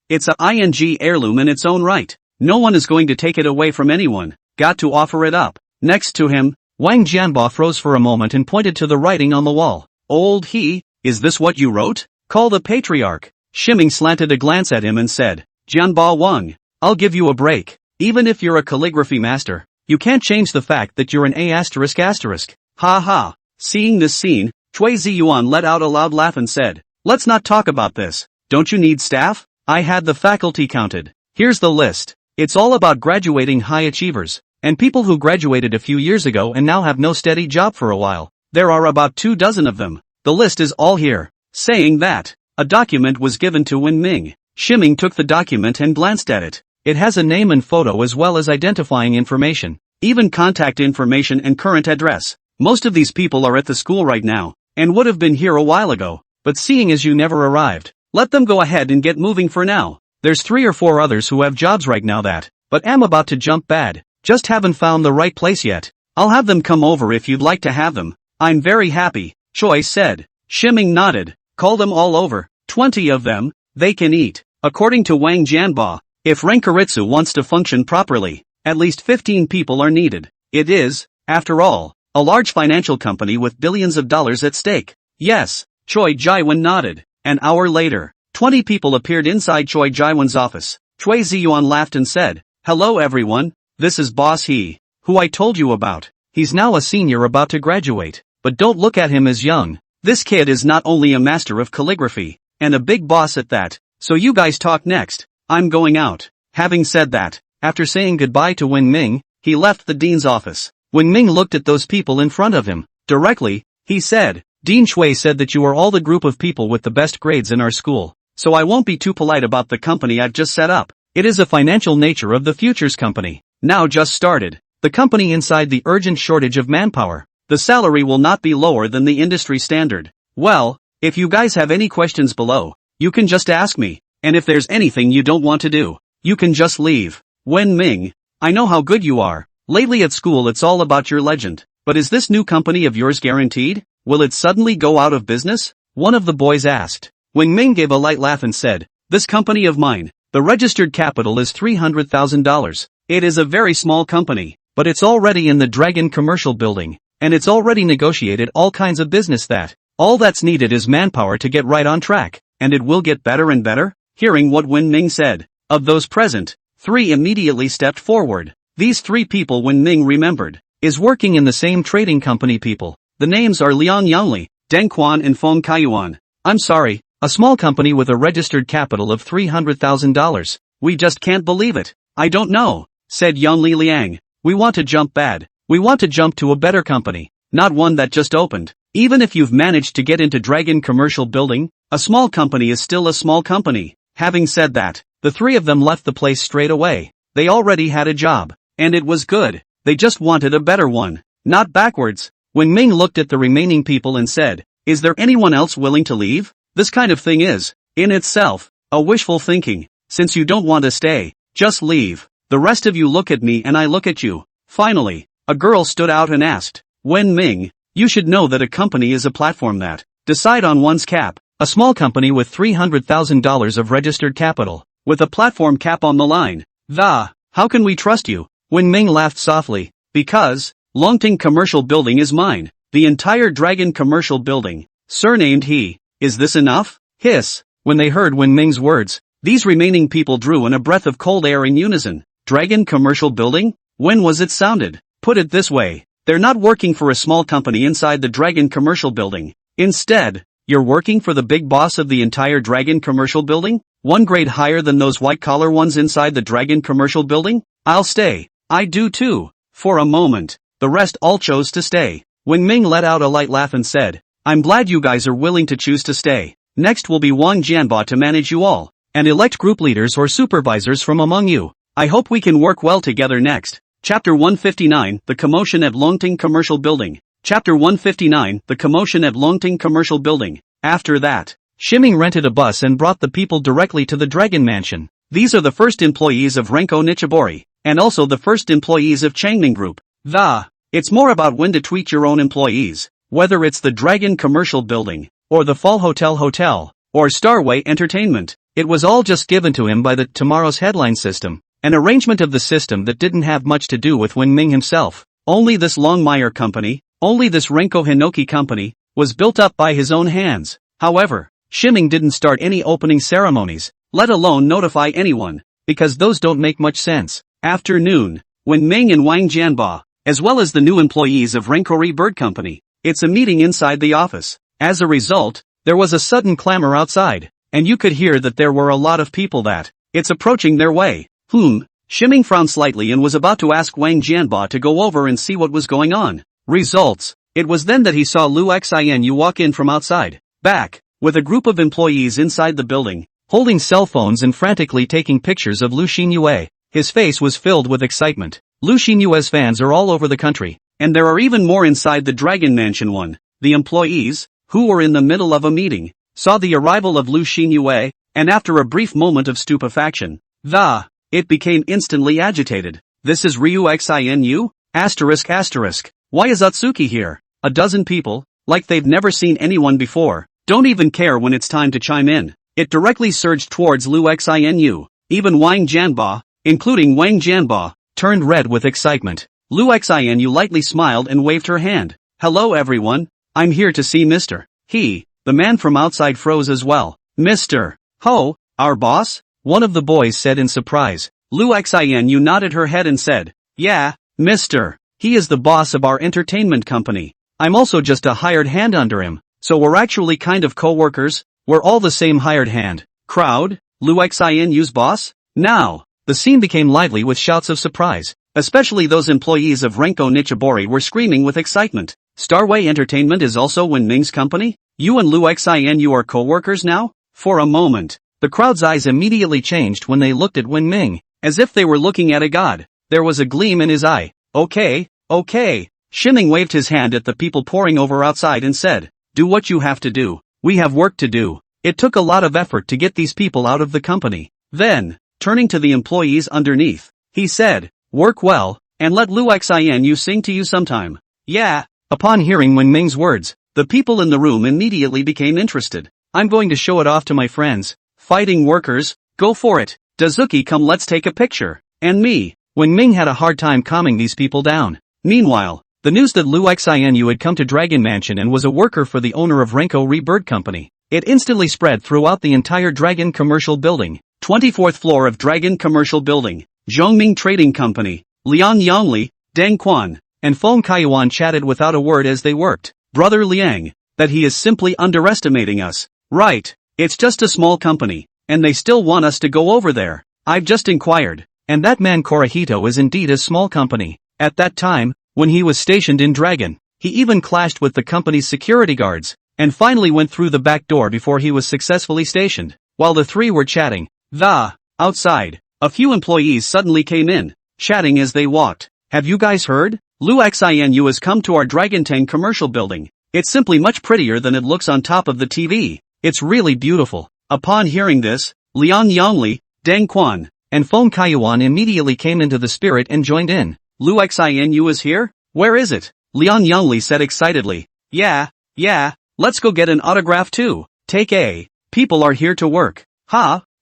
It's a ing heirloom in its own right. No one is going to take it away from anyone. Got to offer it up. Next to him, Wang Jianba froze for a moment and pointed to the writing on the wall. Old he, is this what you wrote? Call the Patriarch. Shiming slanted a glance at him and said, Jianba Wang, I'll give you a break. Even if you're a calligraphy master, you can't change the fact that you're an A***. Ha ha. Seeing this scene, Chui Ziyuan let out a loud laugh and said, let's not talk about this. Don't you need staff? I had the faculty counted. Here's the list. It's all about graduating high achievers, and people who graduated a few years ago and now have no steady job for a while. There are about 24 of them. The list is all here. Saying that, a document was given to Wen Ming. Shiming took the document and glanced at it. It has a name and photo as well as identifying information, even contact information and current address. Most of these people are at the school right now, and would have been here a while ago, but seeing as you never arrived, let them go ahead and get moving for now. There's 3 or 4 others who have jobs right now but am about to jump bad, just haven't found the right place yet. I'll have them come over if you'd like to have them. I'm very happy, Choi said. Shiming nodded. Call them all over. 20 of them, they can eat. According to Wang Jianba, if Renkaritsu wants to function properly, at least 15 people are needed. It is, after all, a large financial company with billions of dollars at stake. Yes, Choi Jaiwan nodded. An hour later, 20 people appeared inside Choi Jaiwan's office. Chui Ziyuan laughed and said, hello everyone, this is Boss He, who I told you about. He's now a senior about to graduate, but don't look at him as young. This kid is not only a master of calligraphy, and a big boss at that, so you guys talk next. I'm going out. Having said that, after saying goodbye to Wen Ming, he left the dean's office. Wen Ming looked at those people in front of him. Directly, he said, Dean Shui said that you are all the group of people with the best grades in our school, so I won't be too polite about the company I've just set up. It is a financial nature of the futures company. Now just started. The company inside the urgent shortage of manpower. The salary will not be lower than the industry standard. Well, if you guys have any questions below, you can just ask me. And if there's anything you don't want to do, you can just leave. Wen Ming, I know how good you are. Lately at school it's all about your legend. But is this new company of yours guaranteed? Will it suddenly go out of business? One of the boys asked. Wen Ming gave a light laugh and said, this company of mine, the registered capital is $300,000. It is a very small company, but it's already in the Dragon Commercial Building, and it's already negotiated all kinds of business that, all that's needed is manpower to get right on track, and it will get better and better. Hearing what Wen Ming said, of those present, 3 immediately stepped forward. These 3 people Wen Ming remembered, is working in the same trading company people. The names are Liang Yangli, Deng Quan and Feng Kaiyuan. I'm sorry, a small company with a registered capital of $300,000. We just can't believe it. I don't know, said Yangli Liang. We want to jump bad. We want to jump to a better company, not one that just opened. Even if you've managed to get into Dragon Commercial Building, a small company is still a small company. Having said that, the 3 of them left the place straight away. They already had a job, and it was good. They just wanted a better one, not backwards. When Ming looked at the remaining people and said, is there anyone else willing to leave? This kind of thing is, in itself, a wishful thinking. Since you don't want to stay, just leave. The rest of you look at me and I look at you. Finally, a girl stood out and asked, Wen Ming, you should know that a company is a platform that decide on one's cap. A small company with $300,000 of registered capital, with a platform cap on the line. How can we trust you? Wen Ming laughed softly. Because, Longting Commercial Building is mine. The entire Dragon Commercial Building, surnamed he. Is this enough? Hiss. When they heard Wen Ming's words, these remaining people drew in a breath of cold air in unison. Dragon Commercial Building? When was it sounded? Put it this way, they're not working for a small company inside the Dragon Commercial Building. Instead, you're working for the big boss of the entire Dragon Commercial Building? One grade higher than those white-collar ones inside the Dragon Commercial Building? I'll stay. I do too. For a moment, the rest all chose to stay. Wen Ming let out a light laugh and said, I'm glad you guys are willing to choose to stay. Next will be Wang Jianba to manage you all, and elect group leaders or supervisors from among you. I hope we can work well together next. Chapter 159, The Commotion at Longting Commercial Building. Chapter 159, The Commotion at Longting Commercial Building. After that, Shiming rented a bus and brought the people directly to the Dragon Mansion. These are the first employees of Renko Nichibori, and also the first employees of Changming Group. It's more about when to tweet your own employees, whether it's the Dragon Commercial Building, or the Fall Hotel, or Starway Entertainment. It was all just given to him by the Tomorrow's Headline system, an arrangement of the system that didn't have much to do with Wen Ming himself. Only this Longmire company, only this Renko Hinoki company, was built up by his own hands. However, Shiming didn't start any opening ceremonies, let alone notify anyone, because those don't make much sense. After noon, Wen Ming and Wang Jianba, as well as the new employees of Renkori Bird Company, it's a meeting inside the office. As a result, there was a sudden clamor outside, and you could hear that there were a lot of people that, it's approaching their way. Shiming frowned slightly and was about to ask Wang Jianba to go over and see what was going on. Results. It was then that he saw Lu Xinu walk in from outside, back, with a group of employees inside the building, holding cell phones and frantically taking pictures of Lu Xinyue. His face was filled with excitement. Lu Xinyue's fans are all over the country, and there are even more inside the Dragon Mansion one. The employees, who were in the middle of a meeting, saw the arrival of Lu Xinyue, and after a brief moment of stupefaction, it became instantly agitated. This is Ryu Xinu? ***. Why is Atsuki here? A dozen people, like they've never seen anyone before, don't even care when it's time to chime in. It directly surged towards Lu Xinu. Even Wang Jianba, including Wang Jianba, turned red with excitement. Lu Xinu lightly smiled and waved her hand. Hello everyone, I'm here to see Mr. He. The man from outside froze as well. Mr. Ho, our boss? One of the boys said in surprise. Lu Xinu nodded her head and said, yeah, Mr. He is the boss of our entertainment company. I'm also just a hired hand under him, so we're actually kind of co-workers. We're all the same hired hand. Crowd? Lu Xinu's boss? Now, the scene became lively with shouts of surprise. Especially those employees of Renko Nichibori were screaming with excitement. Starway Entertainment is also Wen Ming's company? You and Lu Xinu are co-workers now? For a moment, The crowd's eyes immediately changed when they looked at Wen Ming, as if they were looking at a god. There was a gleam in his eye. Okay. Shiming waved his hand at the people pouring over outside and said, do what you have to do. We have work to do. It took a lot of effort to get these people out of the company. Then, turning to the employees underneath, he said, work well, and let Lu Xianyu sing to you sometime. Yeah. Upon hearing Wen Ming's words, the people in the room immediately became interested. I'm going to show it off to my friends. Fighting workers, go for it. Dazuki, come, let's take a picture. And me. Wen Ming had a hard time calming these people down. Meanwhile, the news that Lu Xianyu had come to Dragon Mansion and was a worker for the owner of Renko Rebird Company, it instantly spread throughout the entire Dragon Commercial Building. 24th floor of Dragon Commercial Building. Zhongming Trading Company. Liang Yongli, Deng Quan, and Feng Kaiyuan chatted without a word as they worked. Brother Liang, that he is simply underestimating us. Right, it's just a small company, and they still want us to go over there. I've just inquired, and that man Korahito is indeed a small company. At that time, when he was stationed in Dragon, he even clashed with the company's security guards, and finally went through the back door before he was successfully stationed. While the three were chatting, outside, a few employees suddenly came in, chatting as they walked. Have you guys heard? Lu Xianyu has come to our Dragon Tang commercial building. It's simply much prettier than it looks on top of the TV. It's really beautiful. Upon hearing this, Liang Yongli, Deng Quan, and Feng Kaiyuan immediately came into the spirit and joined in. Lu Xianyu is here? Where is it? Liang Yongli said excitedly. Yeah, let's go get an autograph too. Take a. People are here to work.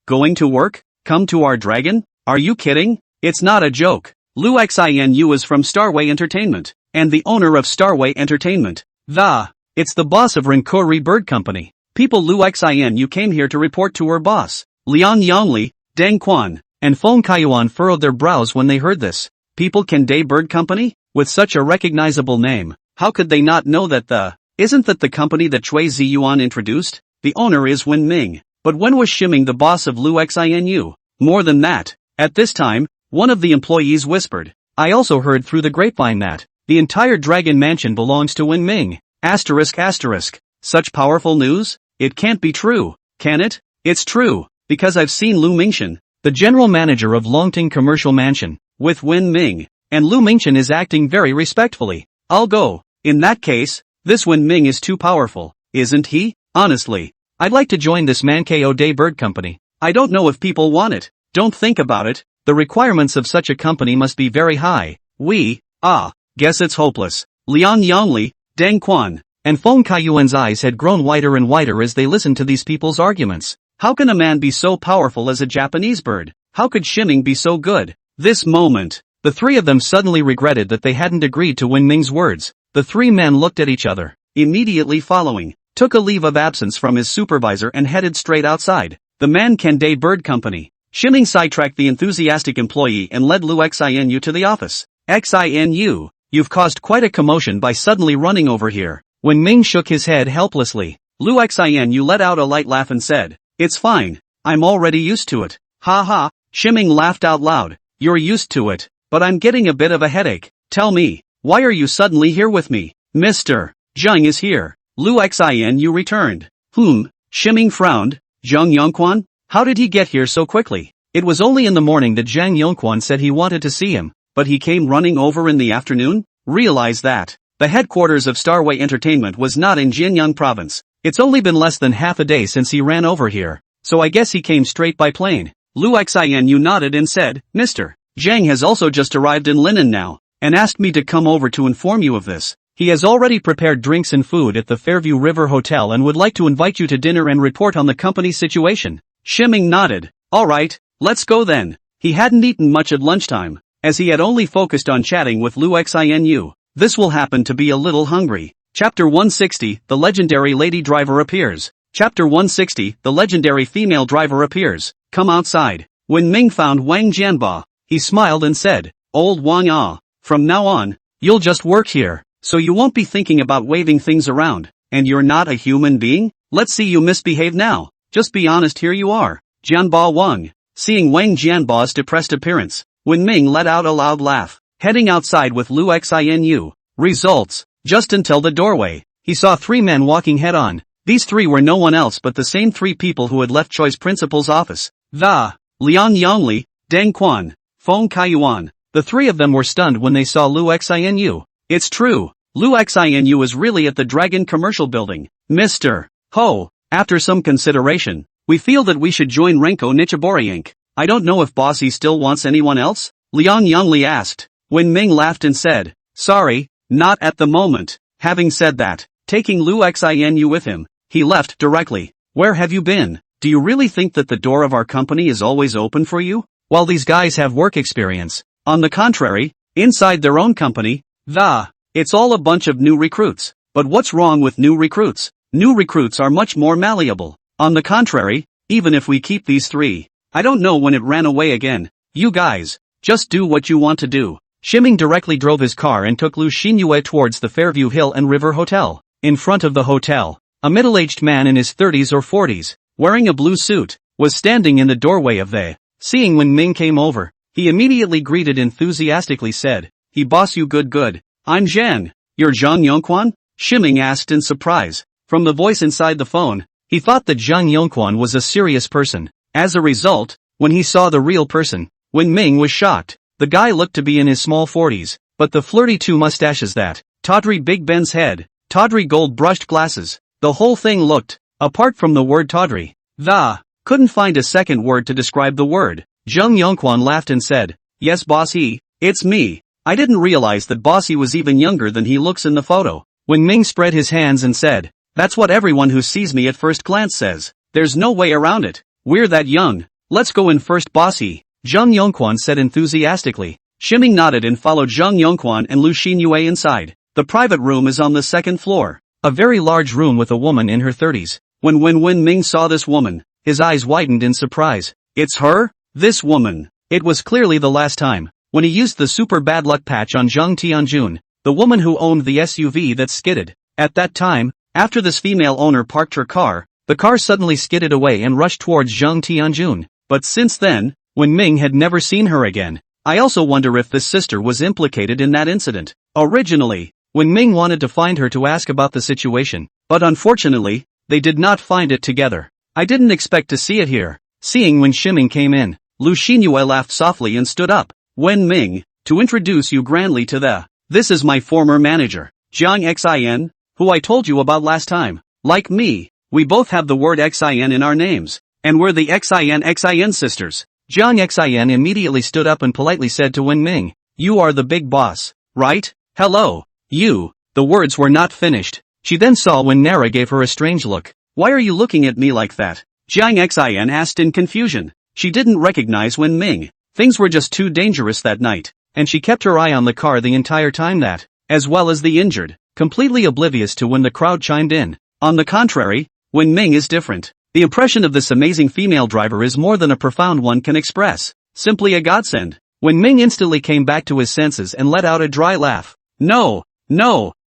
Going to work? Come to our dragon? Are you kidding? It's not a joke. Lu Xianyu is from Starway Entertainment, and the owner of Starway Entertainment. It's the boss of Renko Rebird Company. People, Lu Xianyu came here to report to her boss. Liang Yongli, Deng Quan, and Feng Kaiyuan furrowed their brows when they heard this. People can Day Bird Company? With such a recognizable name, how could they not know that isn't that the company that Chui Ziyuan introduced? The owner is Wen Ming. But when was Shiming the boss of Lu Xianyu? More than that. At this time, one of the employees whispered, I also heard through the grapevine that the entire Dragon Mansion belongs to Wen Ming. ***. Such powerful news? It can't be true, can it? It's true, because I've seen Lu Mingchen, the general manager of Longting Commercial Mansion, with Wen Ming, and Lu Mingchen is acting very respectfully. I'll go. In that case, this Wen Ming is too powerful, isn't he? Honestly, I'd like to join this Manko Day Bird Company. I don't know if people want it. Don't think about it. The requirements of such a company must be very high. Guess it's hopeless. Liang Yongli, Deng Quan, and Feng Kaiyuan's eyes had grown wider and wider as they listened to these people's arguments. How can a man be so powerful as a Japanese bird? How could Shiming be so good? This moment, the three of them suddenly regretted that they hadn't agreed to Wen Ming's words. The three men looked at each other, immediately following, took a leave of absence from his supervisor and headed straight outside. The Manhwa Day Bird Company. Shiming sidetracked the enthusiastic employee and led Lu Xianyu to the office. Xianyu, you've caused quite a commotion by suddenly running over here. Wen Ming shook his head helplessly. Lu Xianyu let out a light laugh and said, it's fine. I'm already used to it. Shiming laughed out loud. You're used to it, but I'm getting a bit of a headache. Tell me, why are you suddenly here with me? Mr. Zheng is here. Lu Xianyu returned. Shiming frowned. Zhang Yongquan? How did he get here so quickly? It was only in the morning that Zhang Yongquan said he wanted to see him, but he came running over in the afternoon? Realize that the headquarters of Starway Entertainment was not in Jianyang province. It's only been less than half a day since he ran over here, so I guess he came straight by plane. Lu Xianyu nodded and said, Mr. Zhang has also just arrived in Linen now, and asked me to come over to inform you of this. He has already prepared drinks and food at the Fairview River Hotel and would like to invite you to dinner and report on the company's situation. Shiming nodded. Alright, let's go then. He hadn't eaten much at lunchtime, as he had only focused on chatting with Lu Xianyu. This will happen to be a little hungry. Chapter 160, The Legendary Lady Driver Appears. Chapter 160, The Legendary Female Driver Appears. Come outside. When Ming found Wang Jianba, he smiled and said, Old Wang from now on, you'll just work here, so you won't be thinking about waving things around, and you're not a human being? Let's see you misbehave now. Just be honest, here you are. Jianba Wang. Seeing Wang Jianba's depressed appearance, Wen Ming let out a loud laugh, heading outside with Lu Xianyu. Results. Just until the doorway, he saw three men walking head on. These three were no one else but the same three people who had left Choi's principal's office. The Liang Yongli, Deng Quan, Feng Kaiyuan. The three of them were stunned when they saw Lu Xinu. It's true, Lu Xinu is really at the Dragon Commercial Building. Mr. Ho, after some consideration, we feel that we should join Renko Nichibori Inc. I don't know if Bossy still wants anyone else? Liang Yongli asked. Wen Ming laughed and said, sorry, not at the moment. Having said that, taking Lu Xinu with him, he left directly. Where have you been? Do you really think that the door of our company is always open for you? While these guys have work experience. On the contrary, inside their own company, it's all a bunch of new recruits. But what's wrong with new recruits? New recruits are much more malleable. On the contrary, even if we keep these three, I don't know when it ran away again. You guys, just do what you want to do. Shiming directly drove his car and took Lu Xinyue towards the Fairview Hill and River Hotel. In front of the hotel, a middle-aged man in his 30s or 40s, wearing a blue suit, was standing in the doorway of the. Seeing when Ming came over, he immediately greeted enthusiastically said, "He boss you good. I'm Zhang. You're Zhang Yongquan?" Shiming asked in surprise. From the voice inside the phone, he thought that Zhang Yongquan was a serious person. As a result, when he saw the real person, Wen Ming was shocked. The guy looked to be in his small 40s, but the flirty two mustaches that, tawdry Big Ben's head, tawdry gold-brushed glasses, the whole thing looked, apart from the word tawdry, couldn't find a second word to describe the word. Zhang Yongquan laughed and said, "Yes Bossy, it's me. I didn't realize that Bossy was even younger than he looks in the photo." Wen Ming spread his hands and said, "That's what everyone who sees me at first glance says. There's no way around it. We're that young. Let's go in first Bossy," Zhang Yongquan said enthusiastically. Shiming nodded and followed Zhang Yongquan and Lu Xinyue inside. The private room is on the second floor. A very large room with a woman in her 30s. When Wen Ming saw this woman, his eyes widened in surprise. It's her? This woman. It was clearly the last time, when he used the super bad luck patch on Zhang Tianjun, the woman who owned the SUV that skidded. At that time, after this female owner parked her car, the car suddenly skidded away and rushed towards Zhang Tianjun. But since then, Wen Ming had never seen her again. I also wonder if this sister was implicated in that incident. Originally, Wen Ming wanted to find her to ask about the situation, but unfortunately, they did not find it together. I didn't expect to see it here. Seeing when Shiming came in, Lu Xinyue laughed softly and stood up. Wen Ming, to introduce you grandly to the. This is my former manager, Jiang Xin, who I told you about last time. Like me, we both have the word Xin in our names, and we're the Xin sisters. Jiang Xin immediately stood up and politely said to Wen Ming, "You are the big boss, right? Hello, you." The words were not finished. She then saw when Nara gave her a strange look. "Why are you looking at me like that?" Jiang Xin asked in confusion. She didn't recognize Wen Ming. Things were just too dangerous that night, and she kept her eye on the car the entire time that, as well as the injured, completely oblivious to when the crowd chimed in. On the contrary, Wen Ming is different. The impression of this amazing female driver is more than a profound one can express. Simply a godsend. Wen Ming instantly came back to his senses and let out a dry laugh. No,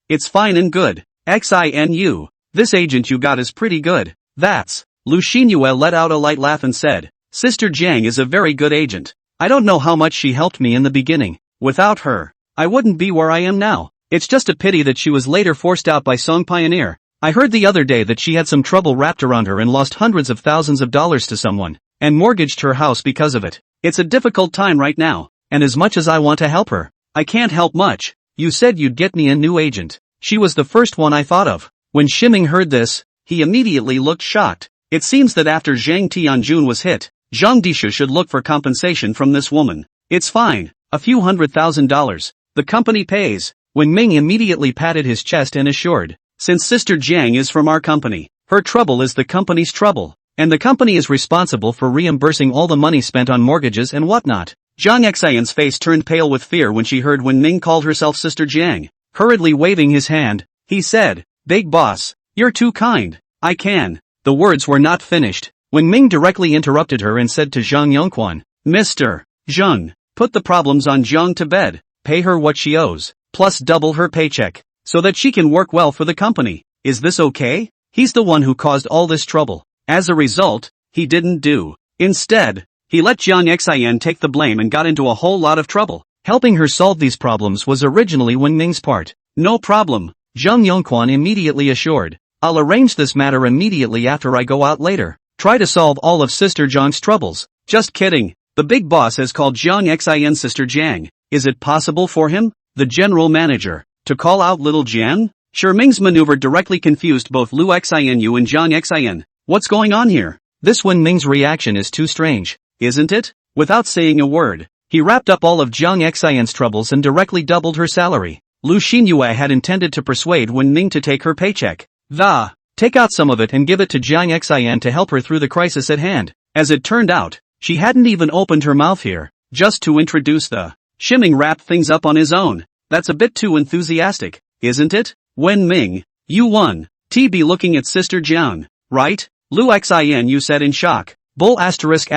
it's fine and good. Xinu, this agent you got is pretty good. That's. Lu Xinyue let out a light laugh and said, "Sister Jiang is a very good agent. I don't know how much she helped me in the beginning. Without her, I wouldn't be where I am now. It's just a pity that she was later forced out by Song Pioneer. I heard the other day that she had some trouble wrapped around her and lost hundreds of thousands of dollars to someone, and mortgaged her house because of it. It's a difficult time right now, and as much as I want to help her, I can't help much. You said you'd get me a new agent. She was the first one I thought of." When Shiming heard this, he immediately looked shocked. It seems that after Zhang Tianjun was hit, Zhang Disha should look for compensation from this woman. It's fine, a few $100,000. The company pays. Wen Ming immediately patted his chest and assured, "Since Sister Jiang is from our company, her trouble is the company's trouble, and the company is responsible for reimbursing all the money spent on mortgages and whatnot." Zhang Xian's face turned pale with fear when she heard Wen Ming called herself Sister Jiang. Hurriedly waving his hand, he said, "Big boss, you're too kind. I can." The words were not finished. Wen Ming directly interrupted her and said to Zhang Yongquan, "Mr. Zhang, put the problems on Zhang to bed. Pay her what she owes, plus double her paycheck, so that she can work well for the company. Is this okay? He's the one who caused all this trouble. As a result, he didn't do. Instead, he let Jiang Xian take the blame and got into a whole lot of trouble. Helping her solve these problems was originally Wen Ming's part. No problem," Zhang Yongquan immediately assured. I'll arrange this matter immediately after I go out later. Try to solve all of Sister Jiang's troubles. Just kidding. The big boss has called Jiang Xin Sister Jiang. Is it possible for him, the general manager, to call out little Jiang? Sure, Ming's maneuver directly confused both Lu Xinu and Jiang Xin. What's going on here? This Wen Ming's reaction is too strange, isn't it? Without saying a word, he wrapped up all of Jiang Xin's troubles and directly doubled her salary. Lu Xinyue had intended to persuade Wen Ming to take her paycheck. Take out some of it and give it to Jiang Xin to help her through the crisis at hand. As it turned out, she hadn't even opened her mouth here, just to introduce the Shiming wrapped things up on his own. That's a bit too enthusiastic, isn't it? Wen Ming, you won. Be looking at Sister Jiang, right? Lu Xin said in shock. Bull asterisk.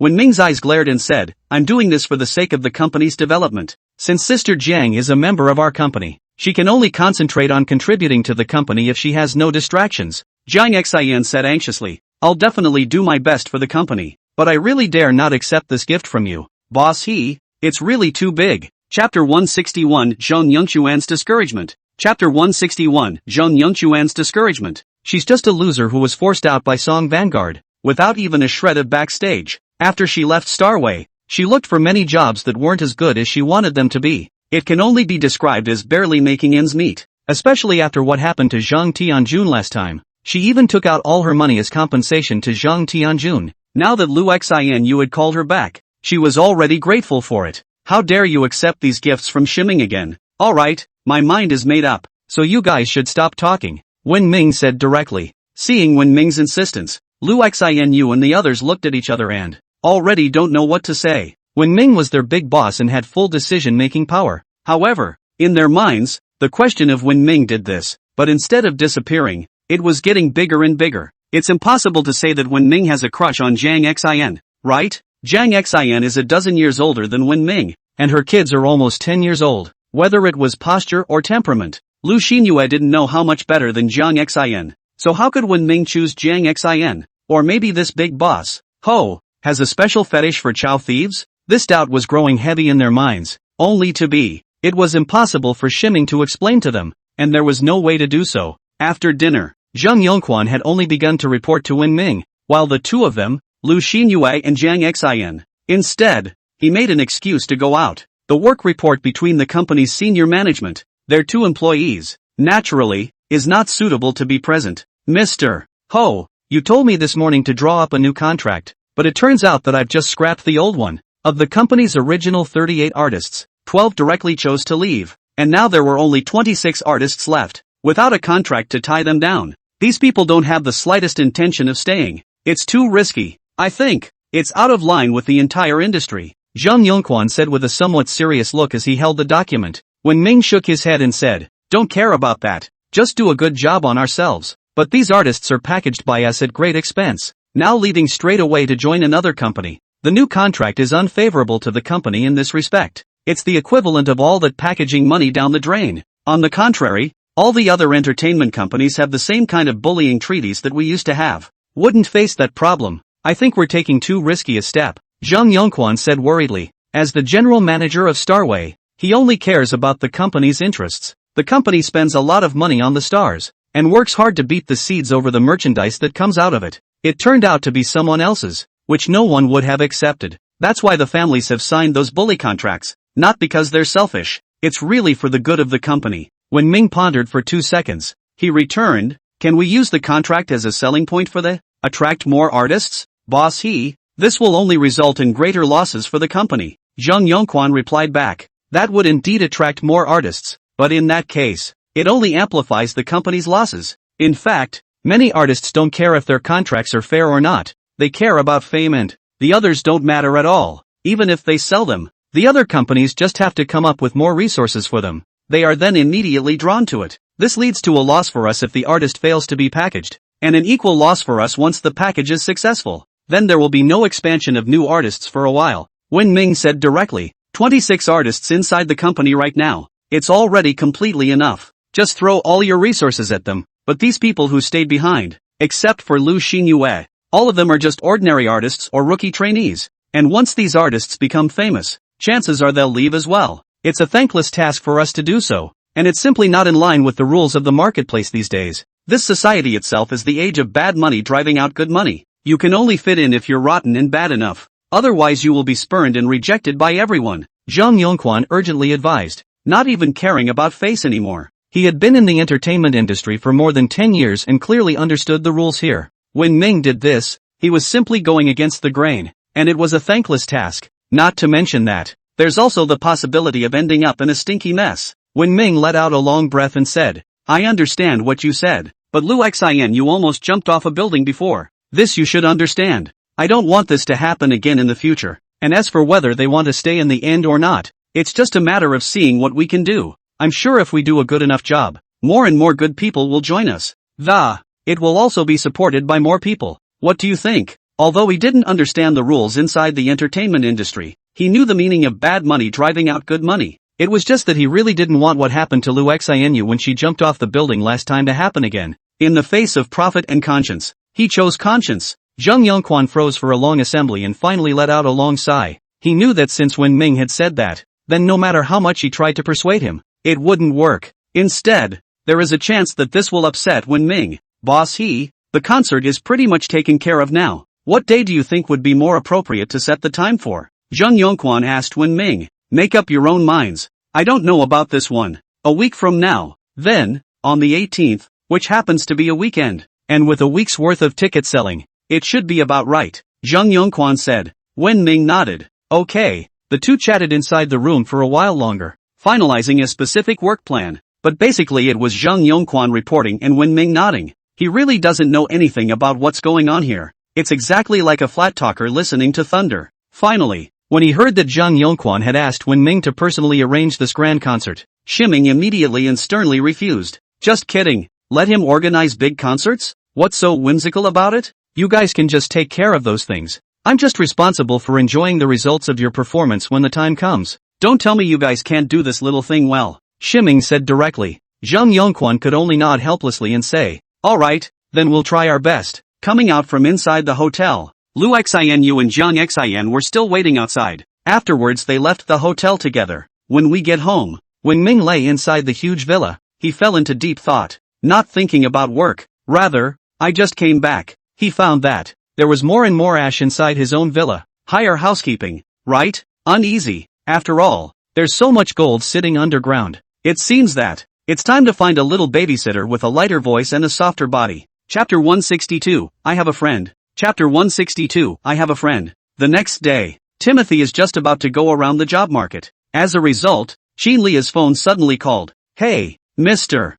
Wen Ming's eyes glared and said, I'm doing this for the sake of the company's development. Since Sister Jiang is a member of our company, she can only concentrate on contributing to the company if she has no distractions. Jiang Xin said anxiously, I'll definitely do my best for the company, but I really dare not accept this gift from you, boss. It's really too big. Chapter 161 Zheng Yongquan's Discouragement. Chapter 161 Zheng Yongquan's Discouragement. She's just a loser who was forced out by Song Vanguard, without even a shred of backstage. After she left Starway, she looked for many jobs that weren't as good as she wanted them to be. It can only be described as barely making ends meet, especially after what happened to Zhang Tianjun last time. She even took out all her money as compensation to Zhang Tianjun. Now that Lu Xinu had called her back, she was already grateful for it. How dare you accept these gifts from Shiming again? Alright, my mind is made up, so you guys should stop talking, Wen Ming said directly. Seeing Wen Ming's insistence, Lu Xinu and the others looked at each other and already don't know what to say. Wen Ming was their big boss and had full decision-making power. However, in their minds, the question of Wen Ming did this, but instead of disappearing, it was getting bigger and bigger. It's impossible to say that Wen Ming has a crush on Jiang Xin, right? Jiang Xin is a dozen years older than Wen Ming, and her kids are almost 10 years old. Whether it was posture or temperament, Lu Xinyue didn't know how much better than Jiang Xin. So how could Wen Ming choose Jiang Xin? Or maybe this big boss, has a special fetish for chow thieves? This doubt was growing heavy in their minds, only to be. It was impossible for Shiming to explain to them, and there was no way to do so. After dinner, Zheng Yongquan had only begun to report to Wen Ming, while the two of them, Lu Xinyue and Jiang Xin. Instead, he made an excuse to go out. The work report between the company's senior management, their two employees, naturally, is not suitable to be present. Mr. Ho, you told me this morning to draw up a new contract, but it turns out that I've just scrapped the old one. Of the company's original 38 artists, 12 directly chose to leave, and now there were only 26 artists left, without a contract to tie them down. These people don't have the slightest intention of staying. It's too risky. I think it's out of line with the entire industry, Zheng Yongquan said with a somewhat serious look as he held the document. Wen Ming shook his head and said, don't care about that, just do a good job on ourselves. But these artists are packaged by us at great expense, now leaving straight away to join another company. The new contract is unfavorable to the company in this respect. It's the equivalent of all that packaging money down the drain. On the contrary, all the other entertainment companies have the same kind of bullying treaties that we used to have. Wouldn't face that problem. I think we're taking too risky a step, Zheng Yongquan said worriedly. As the general manager of Starway, he only cares about the company's interests. The company spends a lot of money on the stars, and works hard to beat the seeds over the merchandise that comes out of it. It turned out to be someone else's, which no one would have accepted. That's why the families have signed those bully contracts, not because they're selfish. It's really for the good of the company. When Ming pondered for 2 seconds, he returned, can we use the contract as a selling point for the attract more artists? Boss, this will only result in greater losses for the company. Zheng Yongquan replied back, that would indeed attract more artists, but in that case, it only amplifies the company's losses. In fact, many artists don't care if their contracts are fair or not. They care about fame and the others don't matter at all. Even if they sell them, the other companies just have to come up with more resources for them. They are then immediately drawn to it. This leads to a loss for us if the artist fails to be packaged, and an equal loss for us once the package is successful. Then there will be no expansion of new artists for a while. Wen Ming said directly, 26 artists inside the company right now. It's already completely enough. Just throw all your resources at them. But these people who stayed behind, except for Lu Xinyue, all of them are just ordinary artists or rookie trainees. And once these artists become famous, chances are they'll leave as well. It's a thankless task for us to do so. and it's simply not in line with the rules of the marketplace these days. This society itself is the age of bad money driving out good money. You can only fit in if you're rotten and bad enough. Otherwise you will be spurned and rejected by everyone, Zhang Yongquan urgently advised, not even caring about face anymore. He had been in the entertainment industry for more than 10 years and clearly understood the rules here. When Ming did this, he was simply going against the grain, and it was a thankless task. Not to mention that, there's also the possibility of ending up in a stinky mess. When Ming let out a long breath and said, I understand what you said, but Lu Xian, you almost jumped off a building before. This you should understand. I don't want this to happen again in the future, and as for whether they want to stay in the end or not, it's just a matter of seeing what we can do. I'm sure if we do a good enough job, more and more good people will join us. It will also be supported by more people. What do you think? Although he didn't understand the rules inside the entertainment industry, he knew the meaning of bad money driving out good money. It was just that he really didn't want what happened to Lu Xianyu when she jumped off the building last time to happen again. In the face of profit and conscience, he chose conscience. Zhang Yongquan froze for a long assembly and finally let out a long sigh. He knew that since Wen Ming had said that, then no matter how much he tried to persuade him, it wouldn't work. Instead, there is a chance that this will upset Wen Ming. Boss, the concert is pretty much taken care of now. What day do you think would be more appropriate to set the time for? Zhang Yongquan asked Wen Ming. Make up your own minds. I don't know about this one. A week from now. Then, on the 18th, which happens to be a weekend, and with a week's worth of ticket selling, it should be about right, Zhang Yongquan said. Wen Ming nodded. Okay. The two chatted inside the room for a while longer, finalizing a specific work plan, but basically it was Zhang Yongquan reporting and Wen Ming nodding. He really doesn't know anything about what's going on here. It's exactly like a flat talker listening to thunder. Finally, when he heard that Zhang Yongquan had asked Wen Ming to personally arrange this grand concert, Shiming immediately and sternly refused. Just kidding. Let him organize big concerts? What's so whimsical about it? You guys can just take care of those things. I'm just responsible for enjoying the results of your performance when the time comes. Don't tell me you guys can't do this little thing well, Shiming said directly. Zhang Yongquan could only nod helplessly and say, alright, then we'll try our best. Coming out from inside the hotel, Lu Xianyu and Zhang Xian were still waiting outside. Afterwards they left the hotel together. When we get home, when Ming lay inside the huge villa, he fell into deep thought, not thinking about work. Rather, I just came back. He found that there was more and more ash inside his own villa. Higher housekeeping, right? Uneasy. After all, there's so much gold sitting underground. It seems that it's time to find a little babysitter with a lighter voice and a softer body. Chapter 162, I have a friend. Chapter 162, I have a friend. The next day, Timothy is just about to go around the job market. As a result, Qin Lia's phone suddenly called. Hey, mister.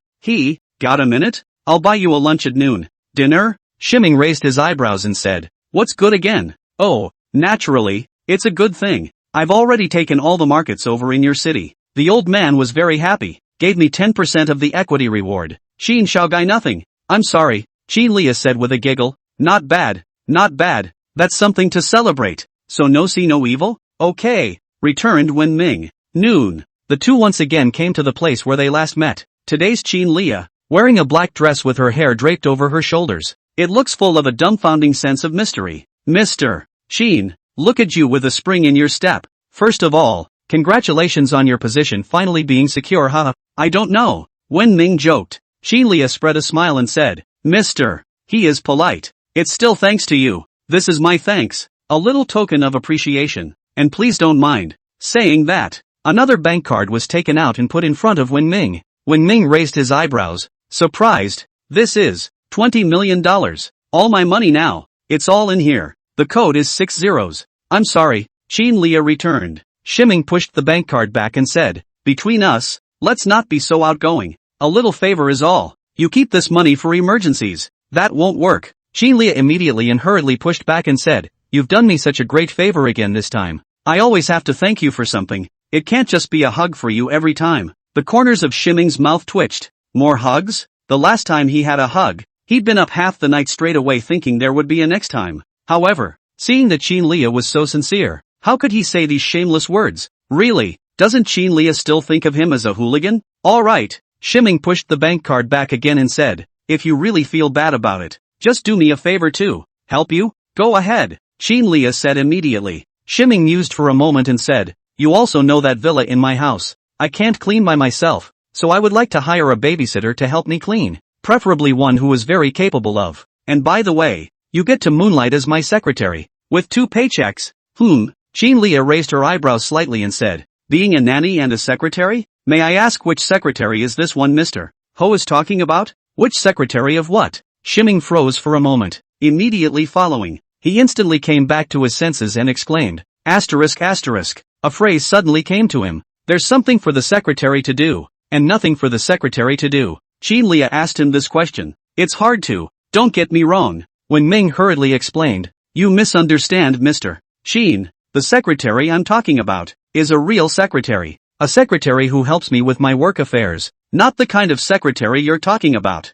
Got a minute? I'll buy you a lunch at noon. Dinner? Shiming raised his eyebrows and said, what's good again? Oh, naturally, it's a good thing. I've already taken all the markets over in your city. The old man was very happy, gave me 10% of the equity reward. Qin Shaogai nothing. I'm sorry, Qin Lia said with a giggle. Not bad, not bad. That's something to celebrate. So no see no evil? Okay, returned Wen Ming. Noon. The two once again came to the place where they last met. Today's Qin Lia, wearing a black dress with her hair draped over her shoulders. It looks full of a dumbfounding sense of mystery. Mr. Qin, look at you with a spring in your step. First of all, congratulations on your position finally being secure, haha. I don't know. Wen Ming joked. Qin Lia spread a smile and said, Mr. He is polite. It's still thanks to you. This is my thanks. A little token of appreciation. And please don't mind. Saying that, another bank card was taken out and put in front of Wen Ming. Wen Ming raised his eyebrows, surprised. This is $20 million. All my money now. It's all in here. The code is 6 zeros. I'm sorry, Qin Lia returned. Shiming pushed the bank card back and said, between us, let's not be so outgoing. A little favor is all. You keep this money for emergencies. That won't work. Qin Lia immediately and hurriedly pushed back and said, you've done me such a great favor again this time. I always have to thank you for something. It can't just be a hug for you every time. The corners of Shiming's mouth twitched. More hugs? The last time he had a hug, he'd been up half the night straight away thinking there would be a next time. However, seeing that Qin Lia was so sincere, how could he say these shameless words? Really, doesn't Qin Lia still think of him as a hooligan? Alright, Shiming pushed the bank card back again and said, if you really feel bad about it, just do me a favor too. Help you? Go ahead, Qin Lia said immediately. Shiming mused for a moment and said, you also know that villa in my house. I can't clean by myself. so I would like to hire a babysitter to help me clean, preferably one who is very capable of. And by the way, you get to moonlight as my secretary, with 2 paychecks. Jean Leah raised her eyebrows slightly and said, being a nanny and a secretary? May I ask which secretary is this one Mr. Ho is talking about? Which secretary of what? Shimming froze for a moment. Immediately following, he instantly came back to his senses and exclaimed, asterisk asterisk. A phrase suddenly came to him. There's something for the secretary to do, and nothing for the secretary to do. Jean Leah asked him this question. It's hard to, don't get me wrong. When Ming hurriedly explained, you misunderstand Mr. Jean. The secretary I'm talking about is a real secretary. A secretary who helps me with my work affairs. Not the kind of secretary you're talking about.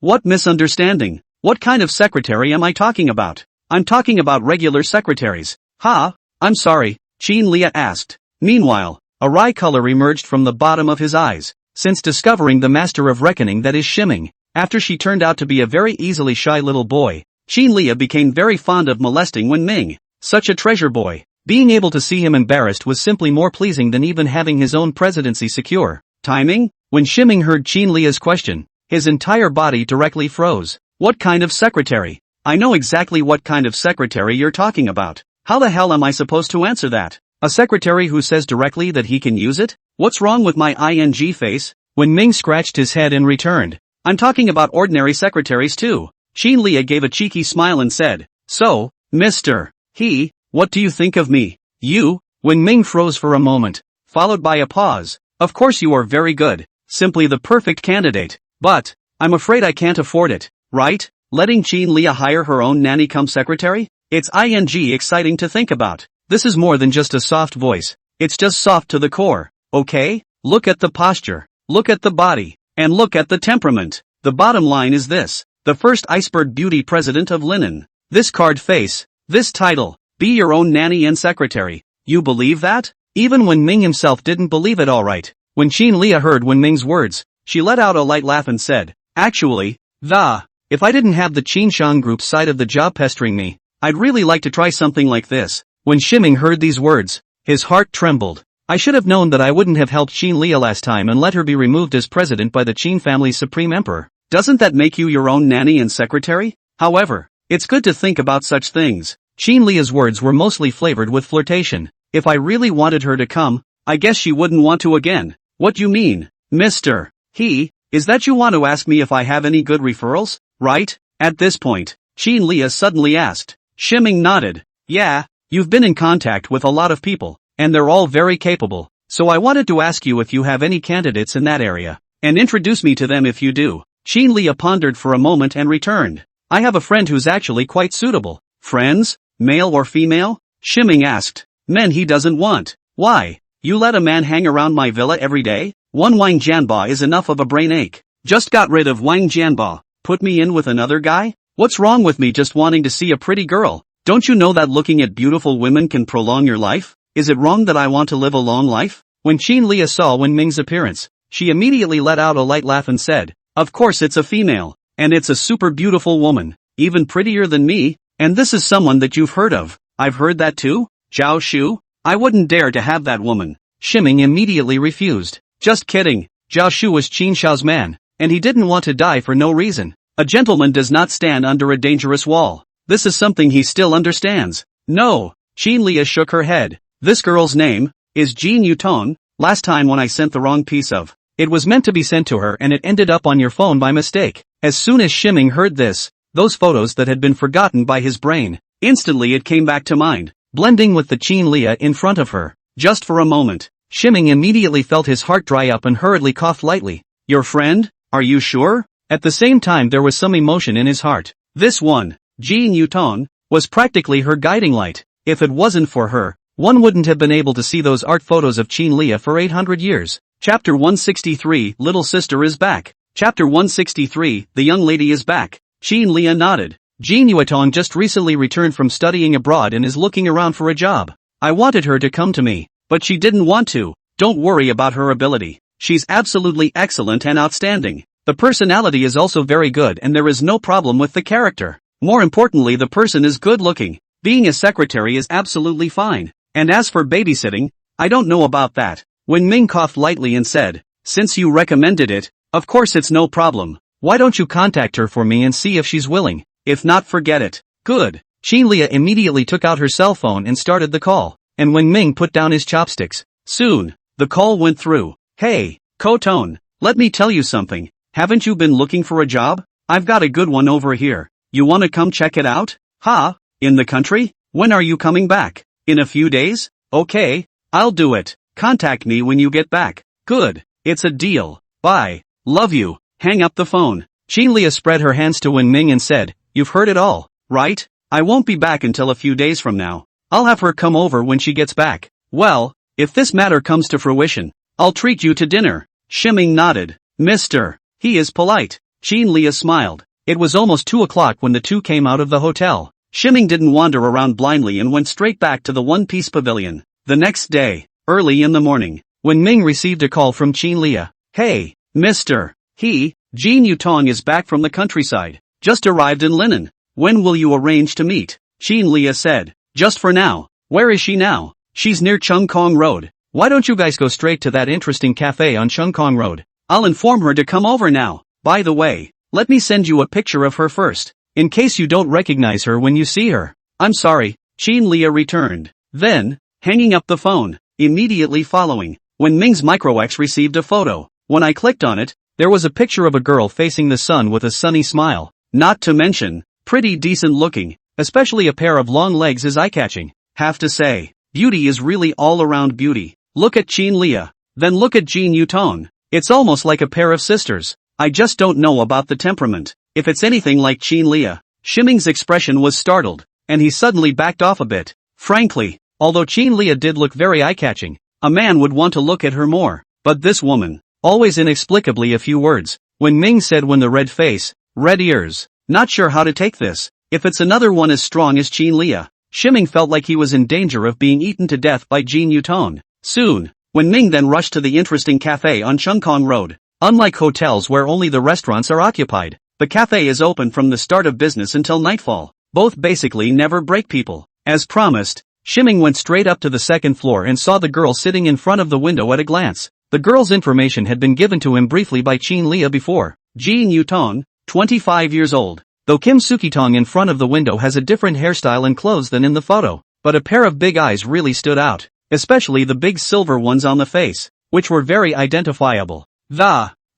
What misunderstanding? What kind of secretary am I talking about? I'm talking about regular secretaries. I'm sorry, Jean Leah asked. Meanwhile, a wry color emerged from the bottom of his eyes, since discovering the master of reckoning that is Shimming. After she turned out to be a very easily shy little boy, Jean Leah became very fond of molesting when Ming, such a treasure boy. Being able to see him embarrassed was simply more pleasing than even having his own presidency secure. Timing? When Shimming heard Jean Leah's question, his entire body directly froze. What kind of secretary? I know exactly what kind of secretary you're talking about. How the hell am I supposed to answer that? A secretary who says directly that he can use it? What's wrong with my ing face? When Ming scratched his head and returned, I'm talking about ordinary secretaries too. Jean Leah gave a cheeky smile and said, so, Mr. He, what do you think of me? You? When Ming froze for a moment, followed by a pause. Of course you are very good, simply the perfect candidate, but, I'm afraid I can't afford it, right? Letting Jean Leah hire her own nanny come secretary? It's exciting to think about. This is more than just a soft voice, it's just soft to the core, okay? Look at the posture, look at the body, and look at the temperament. The bottom line is this, the first iceberg beauty president of Linen. This card face, this title, be your own nanny and secretary. You believe that? Even when Ming himself didn't believe it alright. When Jean Leah heard Ming's words, she let out a light laugh and said, actually, if I didn't have the Qinshang Group's side of the job pestering me, I'd really like to try something like this. When Shimming heard these words, his heart trembled. I should have known that I wouldn't have helped Jean Leah last time and let her be removed as president by the Qin family's supreme emperor. Doesn't that make you your own nanny and secretary? However, it's good to think about such things. Jean Leah's words were mostly flavored with flirtation. If I really wanted her to come, I guess she wouldn't want to again. What you mean, Mr. He, is that you want to ask me if I have any good referrals, right? At this point, Jean Leah suddenly asked. Shimming nodded. Yeah, you've been in contact with a lot of people, and they're all very capable, so I wanted to ask you if you have any candidates in that area, and introduce me to them if you do. Jean Leah pondered for a moment and returned. I have a friend who's actually quite suitable. Friends? Male or female? Shimming asked. Men he doesn't want. Why? You let a man hang around my villa every day? One Wang Jianba is enough of a brain ache. Just got rid of Wang Jianba. Put me in with another guy? What's wrong with me just wanting to see a pretty girl? Don't you know that looking at beautiful women can prolong your life? Is it wrong that I want to live a long life? When Jean Leah saw Ming's appearance, she immediately let out a light laugh and said, of course it's a female, and it's a super beautiful woman, even prettier than me, and this is someone that you've heard of. I've heard that too? Zhao Shu? I wouldn't dare to have that woman. Shimming immediately refused. Just kidding, Zhao Shu was Qin Shao's man, and he didn't want to die for no reason. A gentleman does not stand under a dangerous wall. This is something he still understands. No, Jean Leah shook her head. This girl's name is Jean Yutong. Last time when I sent the wrong piece of, it was meant to be sent to her and it ended up on your phone by mistake. As soon as Shimming heard this, those photos that had been forgotten by his brain, instantly it came back to mind, blending with the Jean Leah in front of her. Just for a moment, Shimming immediately felt his heart dry up and hurriedly coughed lightly. Your friend? Are you sure? At the same time there was some emotion in his heart. This one, Jean Yutong, was practically her guiding light. If it wasn't for her, one wouldn't have been able to see those art photos of Jean Leah for 800 years. Chapter 163, Little Sister is back. Chapter 163, The Young Lady is back. Jean Leah nodded. Jean Yutong just recently returned from studying abroad and is looking around for a job. I wanted her to come to me, but she didn't want to. Don't worry about her ability. She's absolutely excellent and outstanding. The personality is also very good and there is no problem with the character. More importantly, the person is good looking. Being a secretary is absolutely fine. And as for babysitting, I don't know about that. When Ming coughed lightly and said, since you recommended it, of course it's no problem. Why don't you contact her for me and see if she's willing? If not, forget it. Good. Xinlia immediately took out her cell phone and started the call, and Wen Ming put down his chopsticks. Soon, the call went through. Hey, Koton, let me tell you something. Haven't you been looking for a job? I've got a good one over here. You wanna come check it out? Ha? In the country? When are you coming back? In a few days? Okay, I'll do it. Contact me when you get back. Good. It's a deal. Bye. Love you. Hang up the phone. Xinlia spread her hands to Wen Ming and said, you've heard it all, right? I won't be back until a few days from now. I'll have her come over when she gets back. Well, if this matter comes to fruition, I'll treat you to dinner. Shiming nodded. Mister, he is polite. Xinlia smiled. It was almost 2 o'clock when the two came out of the hotel. Shiming didn't wander around blindly and went straight back to the one-piece pavilion. The next day, early in the morning, Wen Ming received a call from Xinlia. Hey, mister. Jin Yutong is back from the countryside. Just arrived in Linen. When will you arrange to meet? Xinlia said. Just for now. Where is she now? She's near Chungkong Road. Why don't you guys go straight to that interesting cafe on Chungkong Road? I'll inform her to come over now. By the way, let me send you a picture of her first, in case you don't recognize her when you see her. I'm sorry, Xinlia returned. Then, hanging up the phone, immediately following, Wen Ming's micro-X received a photo. When I clicked on it, there was a picture of a girl facing the sun with a sunny smile. Not to mention, pretty decent looking, especially a pair of long legs is eye-catching. Have to say, beauty is really all-around beauty. Look at Xinlia, then look at Jin Yutong. It's almost like a pair of sisters. I just don't know about the temperament. If it's anything like Xinlia. Shiming's expression was startled, and he suddenly backed off a bit. Frankly, although Xinlia did look very eye-catching, a man would want to look at her more. But this woman, always inexplicably a few words. Wen Ming said when the red face, red ears. Not sure how to take this. If it's another one as strong as Xinlia. Shiming felt like he was in danger of being eaten to death by Jin Yutong. Soon, Wen Ming then rushed to the interesting cafe on Chungkong Road. Unlike hotels where only the restaurants are occupied, the cafe is open from the start of business until nightfall. Both basically never break people. As promised, Shiming went straight up to the second floor and saw the girl sitting in front of the window at a glance. The girl's information had been given to him briefly by Xinlia before. Jin Yutong, 25 years old. Though Kim Sukitong in front of the window has a different hairstyle and clothes than in the photo, but a pair of big eyes really stood out, especially the big silver ones on the face, which were very identifiable.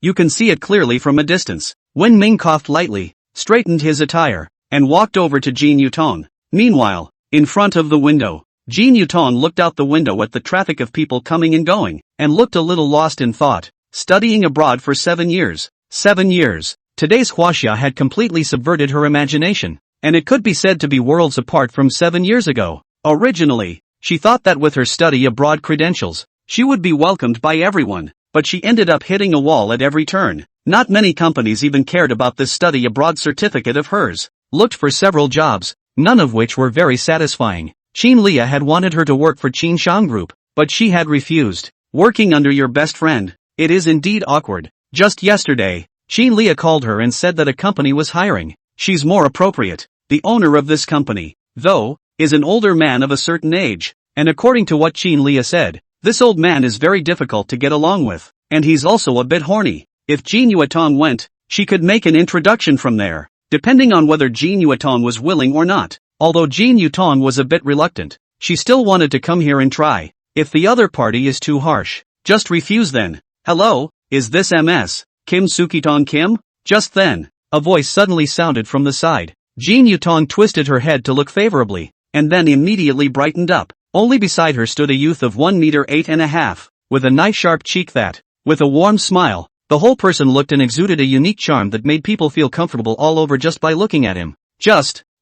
You can see it clearly from a distance. Wen Ming coughed lightly, straightened his attire, and walked over to Jin Yutong. Meanwhile, in front of the window, Jin Yutong looked out the window at the traffic of people coming and going, and looked a little lost in thought. Studying abroad for 7 years. 7 years. Today's Huaxia had completely subverted her imagination, and it could be said to be worlds apart from 7 years ago. Originally, she thought that with her study abroad credentials, she would be welcomed by everyone, but she ended up hitting a wall at every turn. Not many companies even cared about this study abroad certificate of hers. Looked for several jobs, none of which were very satisfying. Xinlia had wanted her to work for Qin Shang Group, but she had refused. Working under your best friend, it is indeed awkward. Just yesterday, Xinlia called her and said that a company was hiring. She's more appropriate. The owner of this company, though, is an older man of a certain age, and according to what Xinlia said, this old man is very difficult to get along with, and he's also a bit horny. If Jin Yutong went, she could make an introduction from there, depending on whether Jin Yutong was willing or not. Although Jin Yutong was a bit reluctant, she still wanted to come here and try. If the other party is too harsh, just refuse then. Hello, is this Ms. Kim Sukitong Kim? Just then, a voice suddenly sounded from the side. Jin Yutong twisted her head to look favorably, and then immediately brightened up. Only beside her stood a youth of 1.8 meters, with a nice sharp cheek that, with a warm smile, the whole person looked and exuded a unique charm that made people feel comfortable all over just by looking at him.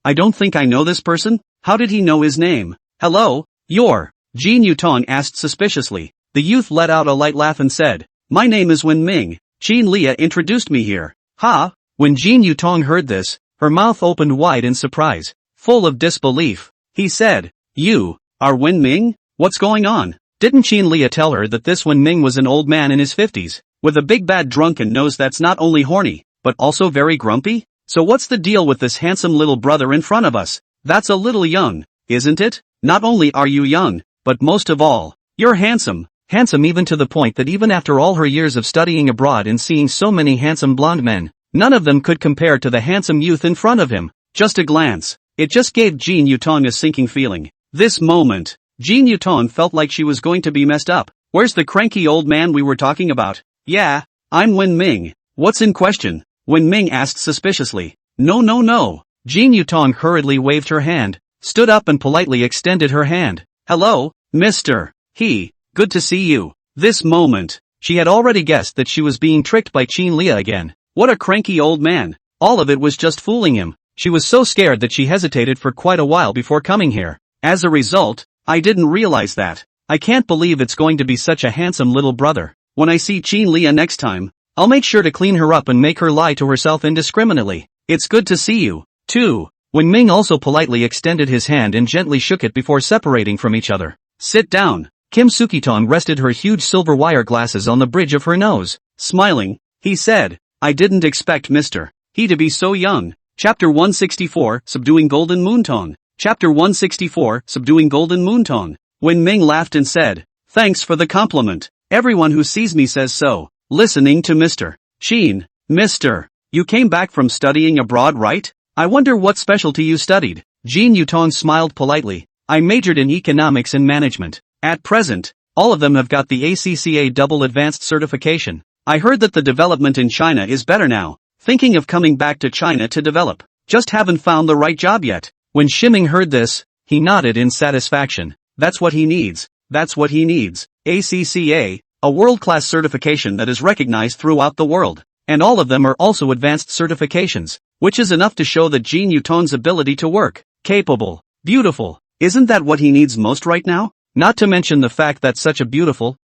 I don't think I know this person? How did he know his name? Hello, you're... Jin Yutong asked suspiciously. The youth let out a light laugh and said, my name is Wen Ming. Xinlia introduced me here. Ha! When Jin Yutong heard this, her mouth opened wide in surprise. Full of disbelief, he said, you are Wen Ming? What's going on? Didn't Xinlia tell her that this Wen Ming was an old man in his 50s, with a big bad drunken nose that's not only horny, but also very grumpy? So what's the deal with this handsome little brother in front of us? That's a little young, isn't it? Not only are you young, but most of all, you're handsome. Handsome even to the point that even after all her years of studying abroad and seeing so many handsome blonde men, none of them could compare to the handsome youth in front of him. Just a glance. It just gave Jin Yutong a sinking feeling. This moment, Jin Yutong felt like she was going to be messed up. Where's the cranky old man we were talking about? Yeah, I'm Wen Ming. What's in question? Wen Ming asked suspiciously. No. Jin Yutong hurriedly waved her hand, stood up and politely extended her hand. Hello, Mr. He. Good to see you. This moment, she had already guessed that she was being tricked by Qin Lia again. What a cranky old man. All of it was just fooling him. She was so scared that she hesitated for quite a while before coming here. As a result, I didn't realize that. I can't believe it's going to be such a handsome little brother. When I see Qin Lia next time, I'll make sure to clean her up and make her lie to herself indiscriminately. It's good to see you, too. Wen Ming also politely extended his hand and gently shook it before separating from each other. Sit down. Kim Sukitong rested her huge silver wire glasses on the bridge of her nose. Smiling, he said, I didn't expect Mr. He to be so young. Chapter 164, Subduing Golden Moontong. Chapter 164, Subduing Golden Moontong. Wen Ming laughed and said, thanks for the compliment. Everyone who sees me says so. Listening to Mr. Qin. Mr. You came back from studying abroad, right? I wonder what specialty you studied. Jin Yutong smiled politely. I majored in economics and management. At present, all of them have got the ACCA double advanced certification. I heard that the development in China is better now. Thinking of coming back to China to develop. Just haven't found the right job yet. When Shiming heard this, he nodded in satisfaction. That's what he needs. ACCA, a world-class certification that is recognized throughout the world. And all of them are also advanced certifications, which is enough to show that Jin Yutong's ability to work. Capable. Beautiful. Isn't that what he needs most right now? Not to mention the fact that such a beautiful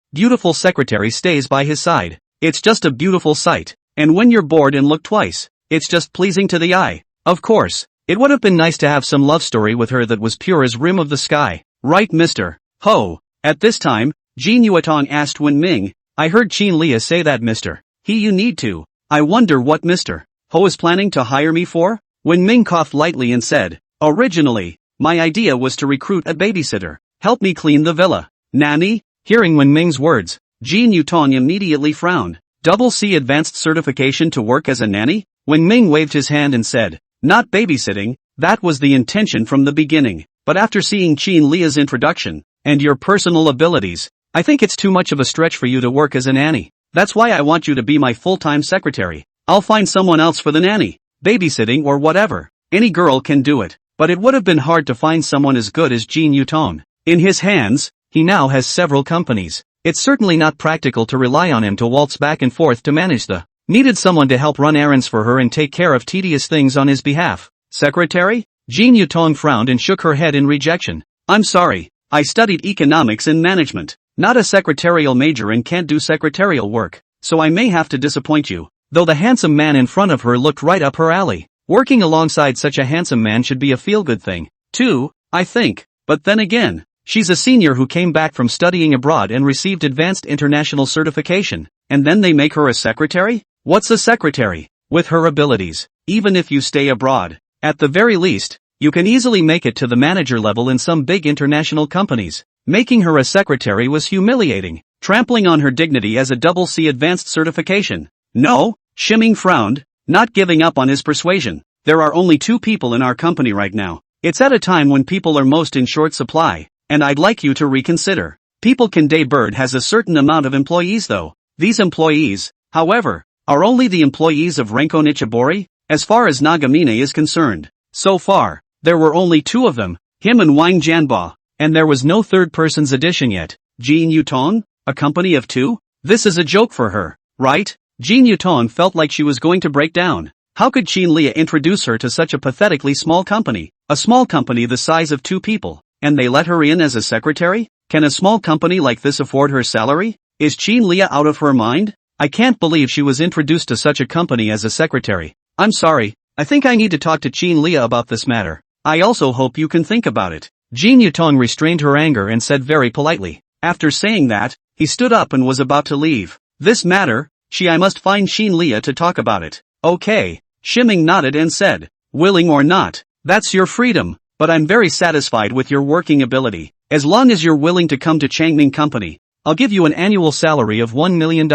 secretary stays by his side. It's just a beautiful sight. And when you're bored and look twice, it's just pleasing to the eye. Of course, it would have been nice to have some love story with her that was pure as rim of the sky. Right, Mr. Ho? At this time, Jin Yutong asked Wen Ming, I heard Qin Lia say that Mr. He you need to. I wonder what Mr. Ho is planning to hire me for? Wen Ming coughed lightly and said, originally, my idea was to recruit a babysitter. Help me clean the villa. Nanny? Hearing Wen Ming's words, Jin Yutong immediately frowned. Double C advanced certification to work as a nanny? Wen Ming waved his hand and said, not babysitting, that was the intention from the beginning. But after seeing Qin Lia's introduction, and your personal abilities, I think it's too much of a stretch for you to work as a nanny. That's why I want you to be my full-time secretary. I'll find someone else for the nanny. Babysitting or whatever. Any girl can do it. But it would have been hard to find someone as good as Jin Yutong. In his hands, he now has several companies. It's certainly not practical to rely on him to waltz back and forth to manage the needed someone to help run errands for her and take care of tedious things on his behalf. Secretary? Jin Yutong frowned and shook her head in rejection. I'm sorry, I studied economics and management, not a secretarial major and can't do secretarial work, so I may have to disappoint you. Though the handsome man in front of her looked right up her alley. Working alongside such a handsome man should be a feel-good thing, too, I think. But then again, she's a senior who came back from studying abroad and received advanced international certification, and then they make her a secretary? What's a secretary? With her abilities, even if you stay abroad, at the very least, you can easily make it to the manager level in some big international companies. Making her a secretary was humiliating, trampling on her dignity as a double C advanced certification. No, Shiming frowned, not giving up on his persuasion. There are only 2 people in our company right now. It's at a time when people are most in short supply, and I'd like you to reconsider. People Day Bird has a certain amount of employees though. These employees, however, are only the employees of Renko Nichibori, as far as Nagamine is concerned. So far, there were only 2 of them, him and Wang Jianba, and there was no third person's addition yet. Jin Yutong? A company of 2? This is a joke for her, right? Jin Yutong felt like she was going to break down. How could Qin Lia introduce her to such a pathetically small company? A small company the size of 2 people, and they let her in as a secretary? Can a small company like this afford her salary? Is Qin Lia out of her mind? I can't believe she was introduced to such a company as a secretary. I'm sorry, I think I need to talk to Qin Lia about this matter. I also hope you can think about it. Jin Yutong restrained her anger and said very politely. After saying that, he stood up and was about to leave. This matter, I must find Qin Lia to talk about it. Okay. Shiming nodded and said, willing or not, that's your freedom, but I'm very satisfied with your working ability. As long as you're willing to come to Changming Company, I'll give you an annual salary of $1 million,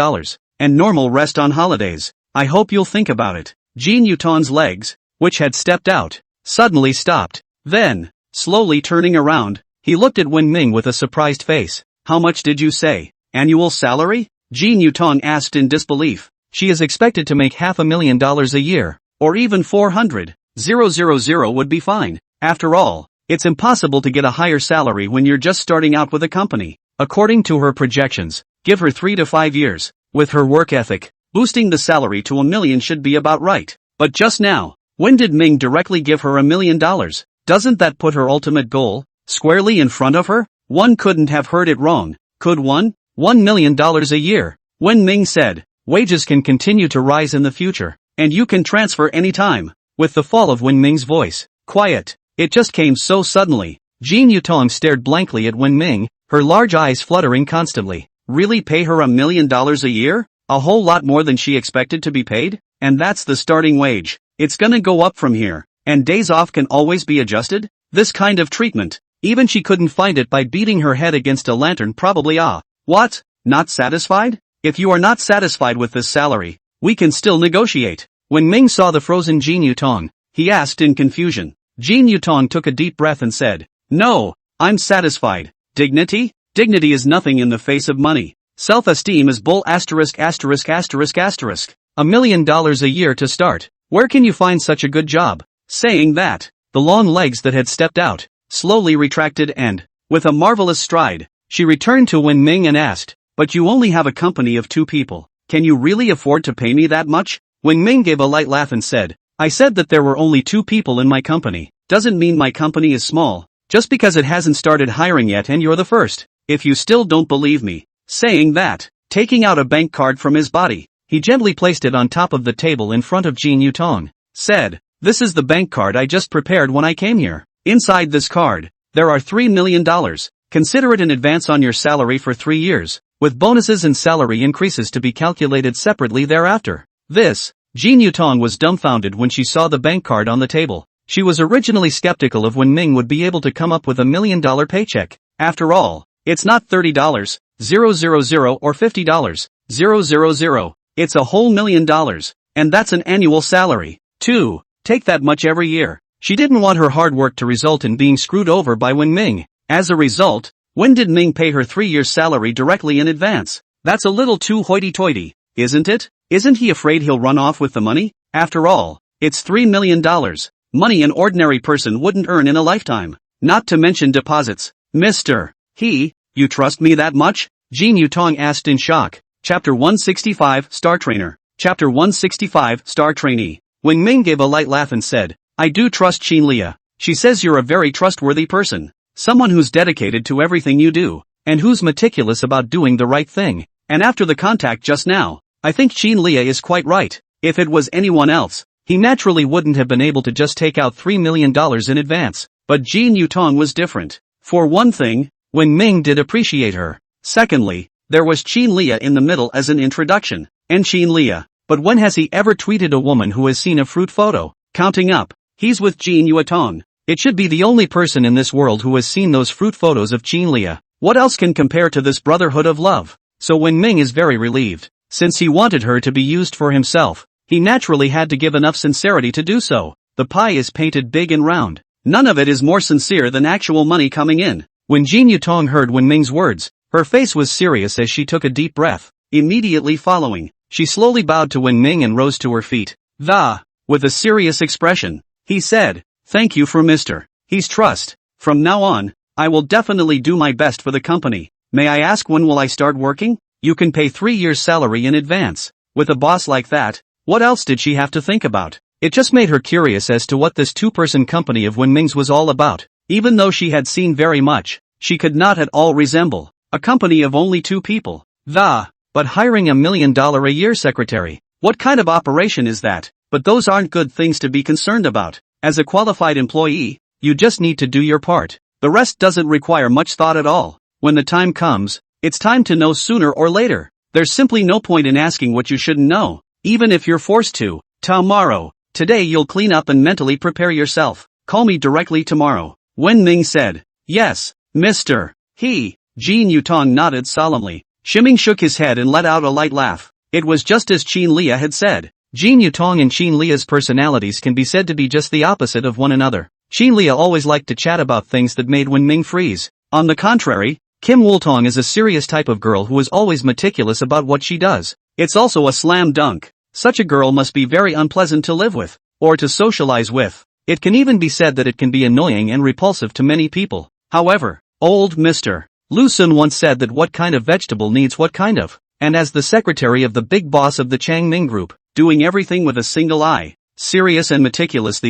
and normal rest on holidays. I hope you'll think about it. Jin Yuton's legs, which had stepped out, suddenly stopped. Then, slowly turning around, he looked at Wen Ming with a surprised face. How much did you say? Annual salary? Jin Yutong asked in disbelief. She is expected to make $500,000 a year, or even 400,000 would be fine. After all, it's impossible to get a higher salary when you're just starting out with a company. According to her projections, give her 3 to 5 years. With her work ethic, boosting the salary to $1 million should be about right. But just now, when did Ming directly give her $1 million? Doesn't that put her ultimate goal squarely in front of her? One couldn't have heard it wrong, could one? $1 million a year. Wen Ming said, wages can continue to rise in the future, and you can transfer anytime. With the fall of Wen Ming's voice, quiet, it just came so suddenly. Jin Yutong stared blankly at Wen Ming, her large eyes fluttering constantly. Really pay her $1 million a year? A whole lot more than she expected to be paid? And that's the starting wage. It's gonna go up from here, and days off can always be adjusted? This kind of treatment, even she couldn't find it by beating her head against a lantern probably. What? Not satisfied? If you are not satisfied with this salary, we can still negotiate. When Ming saw the frozen Jin Yutong, he asked in confusion. Jin Yutong took a deep breath and said, no, I'm satisfied. Dignity? Dignity is nothing in the face of money. Self-esteem is bull *******. $1 million a year to start. Where can you find such a good job? Saying that, the long legs that had stepped out, slowly retracted and, with a marvelous stride, she returned to Wen Ming and asked, but you only have a company of 2 people. Can you really afford to pay me that much? Wen Ming gave a light laugh and said, I said that there were only 2 people in my company. Doesn't mean my company is small, just because it hasn't started hiring yet and you're the first. If you still don't believe me. Saying that, taking out a bank card from his body, he gently placed it on top of the table in front of Jin Yutong. Said, this is the bank card I just prepared when I came here. Inside this card, there are $3 million. Consider it an advance on your salary for 3 years, with bonuses and salary increases to be calculated separately thereafter. Jin Yutong was dumbfounded when she saw the bank card on the table. She was originally skeptical of when Ming would be able to come up with $1 million paycheck. After all, it's not $30, 000 or $50, 000. It's a whole $1 million, and that's an annual salary. 2. Take that much every year. She didn't want her hard work to result in being screwed over by Wen Ming. As a result, when did Ming pay her 3 years' salary directly in advance? That's a little too hoity-toity, isn't it? Isn't he afraid he'll run off with the money? After all, it's $3 million. Money an ordinary person wouldn't earn in a lifetime. Not to mention deposits. Mr. You trust me that much? Jin Yutong asked in shock. Chapter 165, Star Trainer. Chapter 165, Star Trainee. Wen Ming gave a light laugh and said, I do trust Qin Lia. She says you're a very trustworthy person. Someone who's dedicated to everything you do, and who's meticulous about doing the right thing. And after the contact just now, I think Qin Lia is quite right. If it was anyone else, he naturally wouldn't have been able to just take out $3 million in advance. But Jin Yutong was different. For one thing, Wen Ming did appreciate her. Secondly, there was Qin Lia in the middle as an introduction. And Qin Lia. But when has he ever tweeted a woman who has seen a fruit photo? Counting up, he's with Jin Yutong. It should be the only person in this world who has seen those fruit photos of Qin Lia. What else can compare to this brotherhood of love? So Wen Ming is very relieved. Since he wanted her to be used for himself, he naturally had to give enough sincerity to do so. The pie is painted big and round. None of it is more sincere than actual money coming in. When Jin Yutong heard Wen Ming's words, her face was serious as she took a deep breath. Immediately following, she slowly bowed to Wen Ming and rose to her feet. With a serious expression, he said, thank you for Mr. He's trust. From now on, I will definitely do my best for the company. May I ask when will I start working? You can pay 3 years' salary in advance. With a boss like that, what else did she have to think about? It just made her curious as to what this 2-person company of Wen Ming's was all about. Even though she had seen very much, she could not at all resemble a company of only 2 people. But hiring $1 million a year secretary, what kind of operation is that? But those aren't good things to be concerned about. As a qualified employee, you just need to do your part. The rest doesn't require much thought at all. When the time comes, it's time to know sooner or later. There's simply no point in asking what you shouldn't know, even if you're forced to. Tomorrow. Today you'll clean up and mentally prepare yourself. Call me directly tomorrow. Wen Ming said. Yes, Mr. Jin Yutong nodded solemnly. Ximing shook his head and let out a light laugh. It was just as Qin Lia had said. Jin Yutong and Qin Lia's personalities can be said to be just the opposite of one another. Qin Lia always liked to chat about things that made Wenming freeze. On the contrary, Kim Wultong is a serious type of girl who is always meticulous about what she does. It's also a slam dunk. Such a girl must be very unpleasant to live with, or to socialize with. It can even be said that it can be annoying and repulsive to many people. However, old Mr. Lu Sun once said that what kind of vegetable needs what kind of, and as the secretary of the big boss of the Changming group, doing everything with a single eye, serious and meticulous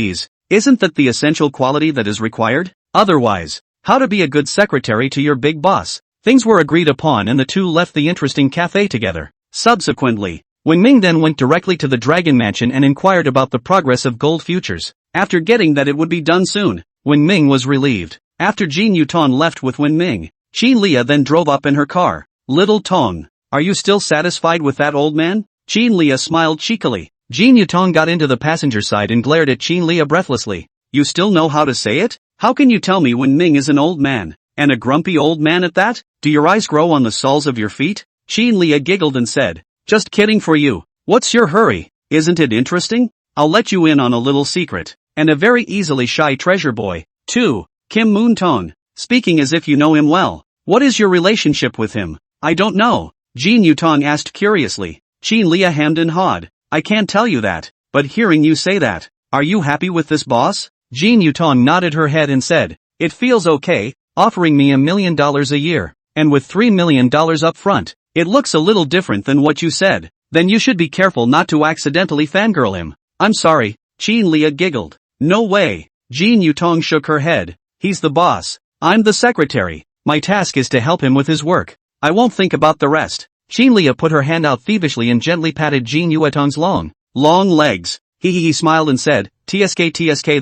isn't that the essential quality that is required? Otherwise, how to be a good secretary to your big boss? Things were agreed upon and the two left the interesting cafe together. Subsequently, Wenming then went directly to the Dragon Mansion and inquired about the progress of gold futures. After getting that it would be done soon, Wenming was relieved. After Jin Yutong left with Wenming, Qin Lia then drove up in her car. Little Tong, are you still satisfied with that old man? Qin Lia smiled cheekily. Jin Yutong got into the passenger side and glared at Qin Lia breathlessly. You still know how to say it? How can you tell me Wenming is an old man, and a grumpy old man at that? Do your eyes grow on the soles of your feet? Qin Lia giggled and said, just kidding for you. What's your hurry? Isn't it interesting? I'll let you in on a little secret. And a very easily shy treasure boy, too. Kim Moon Tong, speaking as if you know him well. What is your relationship with him? I don't know. Jin Yutong asked curiously. Qin Lia hemmed and hawed. I can't tell you that, but hearing you say that, are you happy with this boss? Jin Yutong nodded her head and said, it feels okay, offering me $1 million a year, and with $3 million up front. It looks a little different than what you said. Then you should be careful not to accidentally fangirl him. I'm sorry, Qin Lia giggled. No way. Jin Yutong shook her head. He's the boss. I'm the secretary. My task is to help him with his work. I won't think about the rest. Qin Lia put her hand out thievishly and gently patted Jin Yutong's long legs. He smiled and said, TSK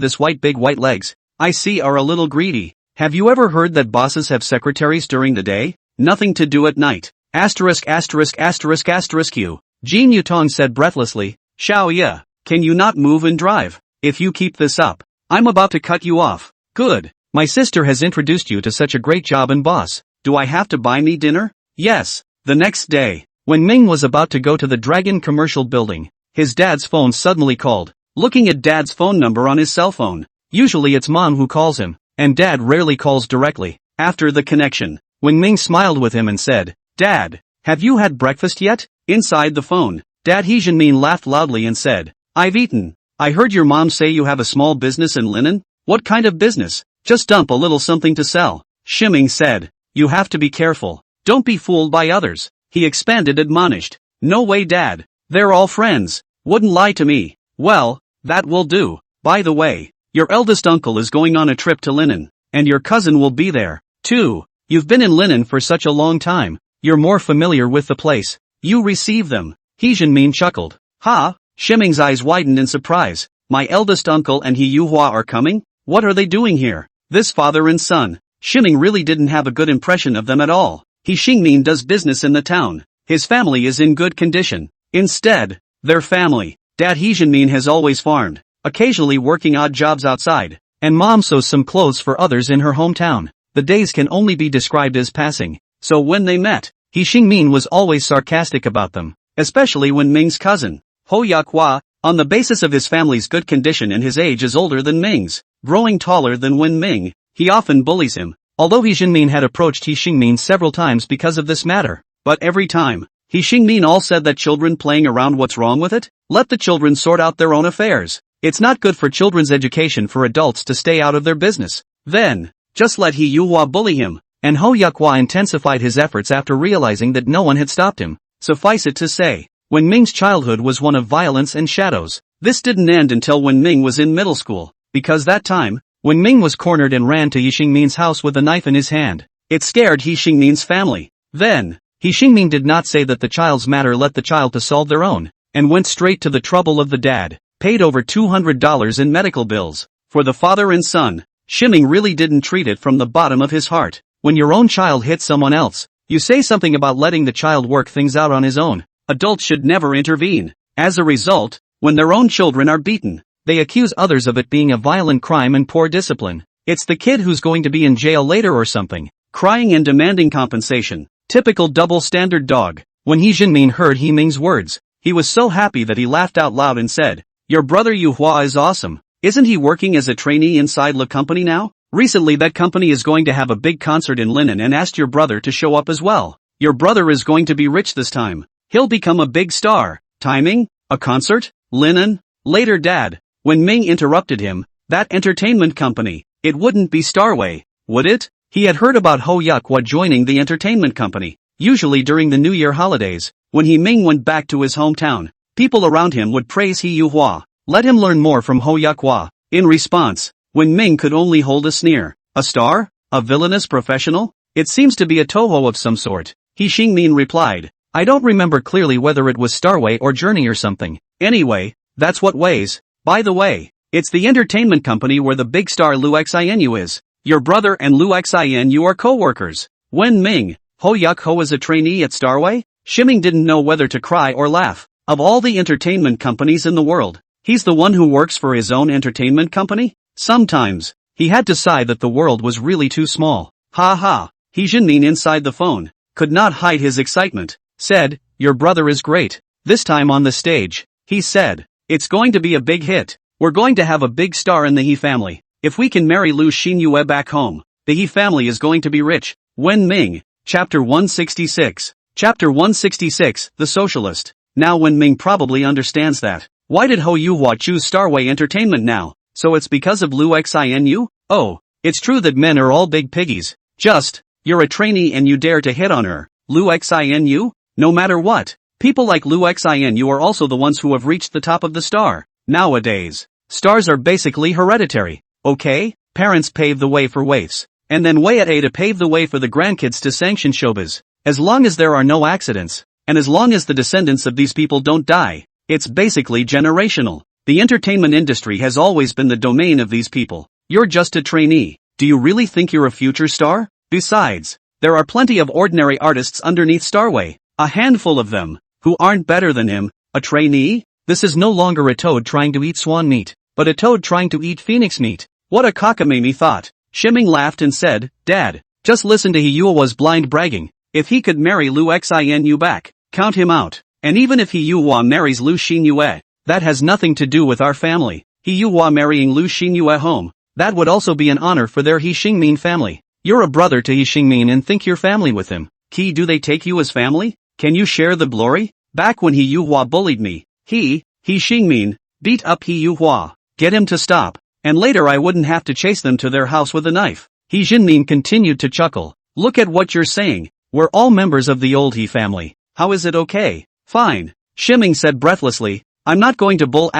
this big white legs, I see are a little greedy. Have you ever heard that bosses have secretaries during the day? Nothing to do at night. Asterisk Q. Jin Yutong said breathlessly, Xiao Ye, can you not move and drive? If you keep this up, I'm about to cut you off. Good. My sister has introduced you to such a great job and boss. Do I have to buy me dinner? Yes. The next day, when Ming was about to go to the Dragon Commercial Building, his dad's phone suddenly called. Looking at dad's phone number on his cell phone, usually it's mom who calls him, and dad rarely calls directly. After the connection, when Ming smiled with him and said, Dad, have you had breakfast yet? Inside the phone, Dad He Jinmin laughed loudly and said, I've eaten. I heard your mom say you have a small business in linen? What kind of business? Just dump a little something to sell. Ximing said, you have to be careful. Don't be fooled by others. He expanded admonished. No way Dad. They're all friends. Wouldn't lie to me. Well, that will do. By the way, your eldest uncle is going on a trip to Linen, and your cousin will be there, too. You've been in Linen for such a long time. You're more familiar with the place. You receive them. He Jinmin chuckled. Ha! Ximing's eyes widened in surprise. My eldest uncle and He Yuhua are coming? What are they doing here? This father and son. Ximing really didn't have a good impression of them at all. He Xingmin does business in the town. His family is in good condition. Instead, their family, Dad He Jinmin has always farmed, occasionally working odd jobs outside, and mom sews some clothes for others in her hometown. The days can only be described as passing. So when they met, He Xingmin was always sarcastic about them, especially when Ming's cousin, Ho Yakhua, on the basis of his family's good condition and his age is older than Ming's, growing taller than Wen Ming, he often bullies him. Although He Jinmin had approached He Xingmin several times because of this matter, but every time, He Xingmin all said that children playing around, what's wrong with it? Let the children sort out their own affairs. It's not good for children's education for adults to stay out of their business. Then, just let He Yuhua bully him. And Ho Yakhua intensified his efforts after realizing that no one had stopped him. Suffice it to say, Wen Ming's childhood was one of violence and shadows. This didn't end until Wen Ming was in middle school, because that time, Wen Ming was cornered and ran to He Xingmin's house with a knife in his hand. It scared He Xingmin's family. Then, He Xingmin did not say that the child's matter, let the child to solve their own, and went straight to the trouble of the dad, paid over $200 in medical bills. For the father and son, Ximing really didn't treat it from the bottom of his heart. When your own child hits someone else, you say something about letting the child work things out on his own. Adults should never intervene. As a result, when their own children are beaten, they accuse others of it being a violent crime and poor discipline. It's the kid who's going to be in jail later or something. crying and demanding compensation. Typical double standard dog. When He Jinmin heard He Ming's words, he was so happy that he laughed out loud and said, "Your brother Yu Hua is awesome. Isn't he working as a trainee inside the company now? Recently that company is going to have a big concert in Linen and asked your brother to show up as well. Your brother is going to be rich this time. He'll become a big star." Timing? A concert? Linen? Later Dad. When Ming interrupted him, that entertainment company, it wouldn't be Starway, would it? He had heard about Ho Yukhwa joining the entertainment company. Usually during the New Year holidays, when He Ming went back to his hometown, people around him would praise He Yu Hua. Let him learn more from Ho Yukhwa. In response, when Ming could only hold a sneer. A star? A villainous professional? It seems to be a Toho of some sort. He Xingmin replied. I don't remember clearly whether it was Starway or Journey or something. Anyway, that's what weighs. By the way, it's the entertainment company where the big star Lu Xianu is. Your brother and Lu Xianu are co-workers. When Ming, Ho Yukhwa is a trainee at Starway? Shiming didn't know whether to cry or laugh. Of all the entertainment companies in the world, he's the one who works for his own entertainment company? Sometimes, he had to sigh that the world was really too small. Ha ha. He Jinmin inside the phone could not hide his excitement. Said, your brother is great. This time on the stage, he said, it's going to be a big hit. We're going to have a big star in the He family. If we can marry Lu Xinyue back home, the He family is going to be rich. Wen Ming, Chapter 166. Chapter 166, The Socialist. Now Wen Ming probably understands that. Why did Ho Yuhua choose Starway Entertainment now? So it's because of Lu Xinyue? Oh, it's true that men are all big piggies. Just, you're a trainee and you dare to hit on her. Lu Xinyue? No matter what, people like Lu Xinyue are also the ones who have reached the top of the star. Nowadays, stars are basically hereditary. Okay, parents pave the way for waifs, and then Wayate to pave the way for the grandkids to sanction showbiz. As long as there are no accidents, and as long as the descendants of these people don't die, it's basically generational. The entertainment industry has always been the domain of these people. You're just a trainee. Do you really think you're a future star? Besides, there are plenty of ordinary artists underneath Starway. A handful of them, who aren't better than him. A trainee? This is no longer a toad trying to eat swan meat, but a toad trying to eat phoenix meat. What a cockamamie thought. Shiming laughed and said, Dad, just listen to He Yuhua's blind bragging. If he could marry Lu Xinyue back, count him out. And even if He Yuhua marries Lu Xinyue, that has nothing to do with our family. He Yuhua marrying Lu Xinyue home, that would also be an honor for their He Xingmin family. You're a brother to He Xingmin and think you're family with him. Ki, do they take you as family? Can you share the glory? Back when He Yuhua bullied me, He Xingmin, beat up He Yuhua. Get him to stop. And later I wouldn't have to chase them to their house with a knife. He Jinmin continued to chuckle. Look at what you're saying. We're all members of the old He family. How is it okay? Fine. Shiming said breathlessly. I'm not going to bull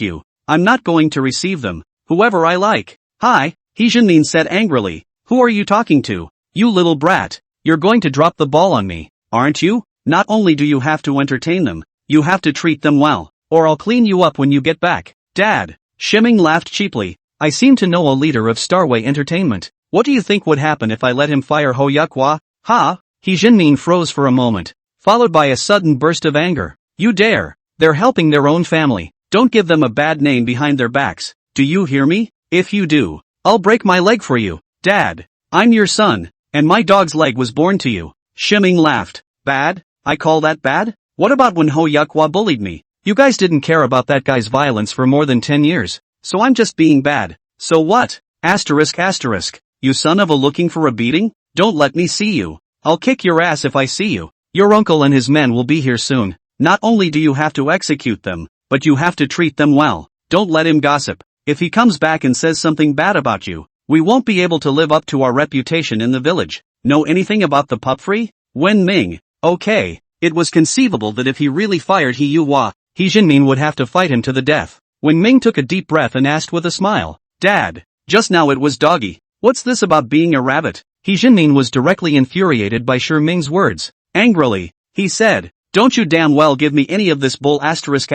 you. I'm not going to receive them. Whoever I like. Hi, He Jinmin said angrily. Who are you talking to? You little brat. You're going to drop the ball on me, aren't you? Not only do you have to entertain them, you have to treat them well, or I'll clean you up when you get back. Dad. Shiming laughed cheaply. I seem to know a leader of Starway Entertainment. What do you think would happen if I let him fire Ho Yukhwa? Ha! He Jinmin froze for a moment, followed by a sudden burst of anger. You dare! They're helping their own family. Don't give them a bad name behind their backs. Do you hear me? If you do, I'll break my leg for you. Dad, I'm your son, and my dog's leg was born to you. Shiming laughed. Bad? I call that bad? What about when Ho Yukhwa bullied me? You guys didn't care about that guy's violence for more than 10 years, so I'm just being bad. So what? Asterisk. You son of a looking for a beating? Don't let me see you. I'll kick your ass if I see you. Your uncle and his men will be here soon. Not only do you have to execute them, but you have to treat them well. Don't let him gossip. If he comes back and says something bad about you, we won't be able to live up to our reputation in the village. Know anything about the pup free? Wen Ming. Okay. It was conceivable that if he really fired He Yuhua, He Jinmin would have to fight him to the death. Wen Ming took a deep breath and asked with a smile. Dad. Just now it was Doggy. What's this about being a rabbit? He Jinmin was directly infuriated by Shi Ming's words. Angrily, he said, don't you damn well give me any of this bull asterisk.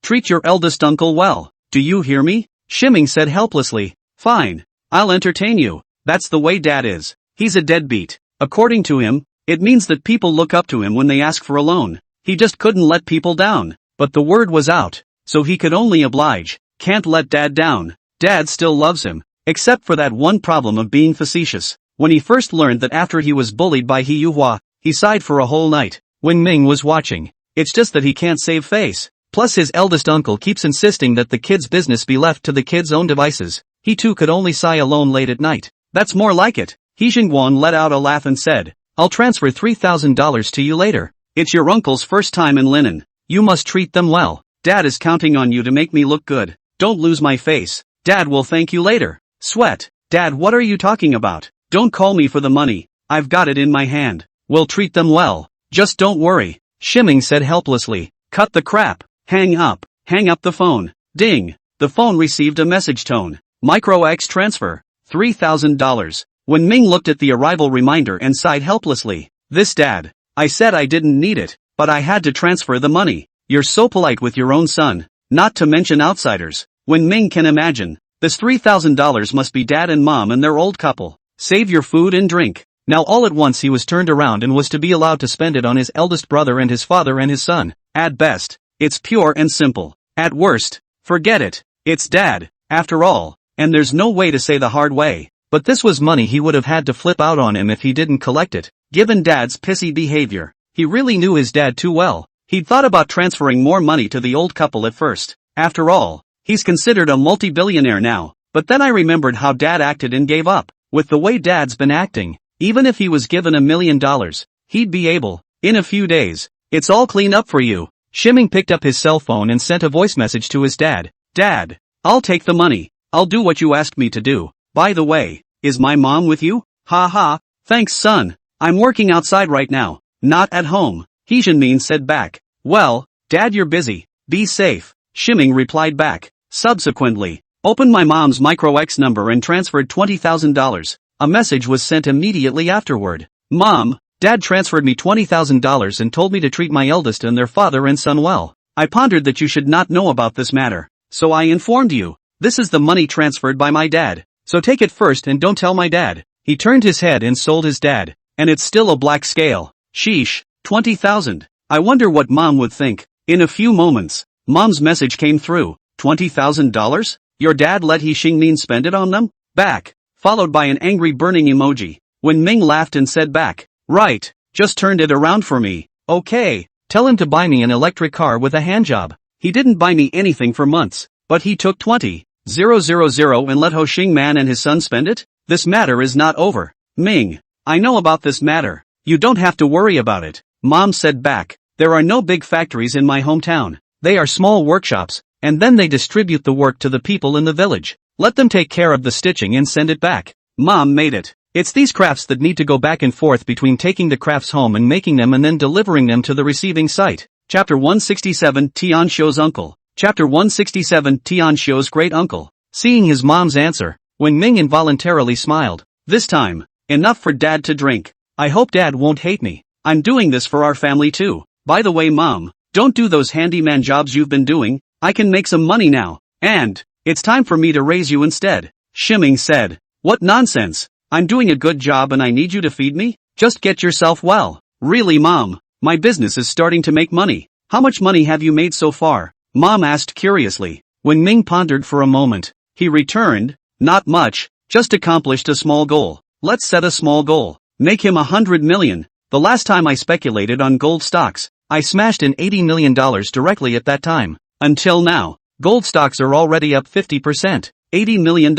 Treat your eldest uncle well. Do you hear me? Shiming said helplessly. Fine. I'll entertain you. That's the way Dad is. He's a deadbeat. According to him, it means that people look up to him when they ask for a loan. He just couldn't let people down. But the word was out, so he could only oblige. Can't let Dad down. Dad still loves him. Except for that one problem of being facetious. When he first learned that after he was bullied by He Yuhua, he sighed for a whole night. When Ming was watching. It's just that he can't save face. Plus his eldest uncle keeps insisting that the kid's business be left to the kid's own devices. He too could only sigh alone late at night. That's more like it. He Jingguan let out a laugh and said, I'll transfer $3,000 to you later. It's your uncle's first time in linen. You must treat them well. Dad is counting on you to make me look good. Don't lose my face. Dad will thank you later. Sweat. Dad, what are you talking about? Don't call me for the money. I've got it in my hand. We'll treat them well. Just don't worry. Shimming said helplessly. Cut the crap. Hang up. Hang up the phone. Ding. The phone received a message tone. Micro X transfer. $3,000. When Ming looked at the arrival reminder and sighed helplessly. This Dad. I said I didn't need it, but I had to transfer the money. You're so polite with your own son. Not to mention outsiders. When Ming can imagine. This $3,000 must be Dad and Mom and their old couple. Save your food and drink. Now all at once he was turned around and was to be allowed to spend it on his eldest brother and his father and his son. At best, it's pure and simple. At worst, forget it. It's Dad, after all, and there's no way to say the hard way. But this was money he would have had to flip out on him if he didn't collect it. Given Dad's pissy behavior, he really knew his dad too well. He'd thought about transferring more money to the old couple at first. After all, he's considered a multi-billionaire now. But then I remembered how Dad acted and gave up. With the way Dad's been acting, even if he was given $1 million, he'd be able, in a few days. It's all cleaned up for you. Shimming picked up his cell phone and sent a voice message to his dad. Dad, I'll take the money. I'll do what you asked me to do. By the way, is my mom with you? Ha ha, thanks son. I'm working outside right now, not at home. He Jinmin said back. Well, Dad, you're busy. Be safe. Shimming replied back. Subsequently, opened my mom's Micro X number and transferred $20,000. A message was sent immediately afterward. Mom, Dad transferred me $20,000 and told me to treat my eldest and their father and son well. I pondered that you should not know about this matter, so I informed you. This is the money transferred by my dad, so take it first and don't tell my dad. He turned his head and sold his dad, and it's still a black scale. Sheesh, 20,000. I wonder what Mom would think. In a few moments, Mom's message came through. $20,000? Your dad let He Xingmin spend it on them? Back. Followed by an angry burning emoji. When Ming laughed and said back. Right, just turned it around for me. Okay, tell him to buy me an electric car with a handjob. He didn't buy me anything for months, but he took 20,000 and let Ho Xingman and his son spend it? This matter is not over. Ming, I know about this matter. You don't have to worry about it. Mom said back. There are no big factories in my hometown. They are small workshops, and then they distribute the work to the people in the village. Let them take care of the stitching and send it back. Mom made it. It's these crafts that need to go back and forth between taking the crafts home and making them and then delivering them to the receiving site. Chapter 167 Tian Xiu's Uncle. Chapter 167 Tian Xiu's Great Uncle. Seeing his mom's answer, when Ming involuntarily smiled. This time, enough for Dad to drink. I hope Dad won't hate me. I'm doing this for our family too. By the way Mom, don't do those handyman jobs you've been doing. I can make some money now. And, it's time for me to raise you instead. Shimming said. What nonsense. I'm doing a good job and I need you to feed me? Just get yourself well. Really Mom, my business is starting to make money. How much money have you made so far? Mom asked curiously. When Ming pondered for a moment, he returned, not much, just accomplished a small goal. Let's set a small goal. Make him 100 million. The last time I speculated on gold stocks, I smashed in $80 million directly at that time. Until now, gold stocks are already up 50%. $80 million.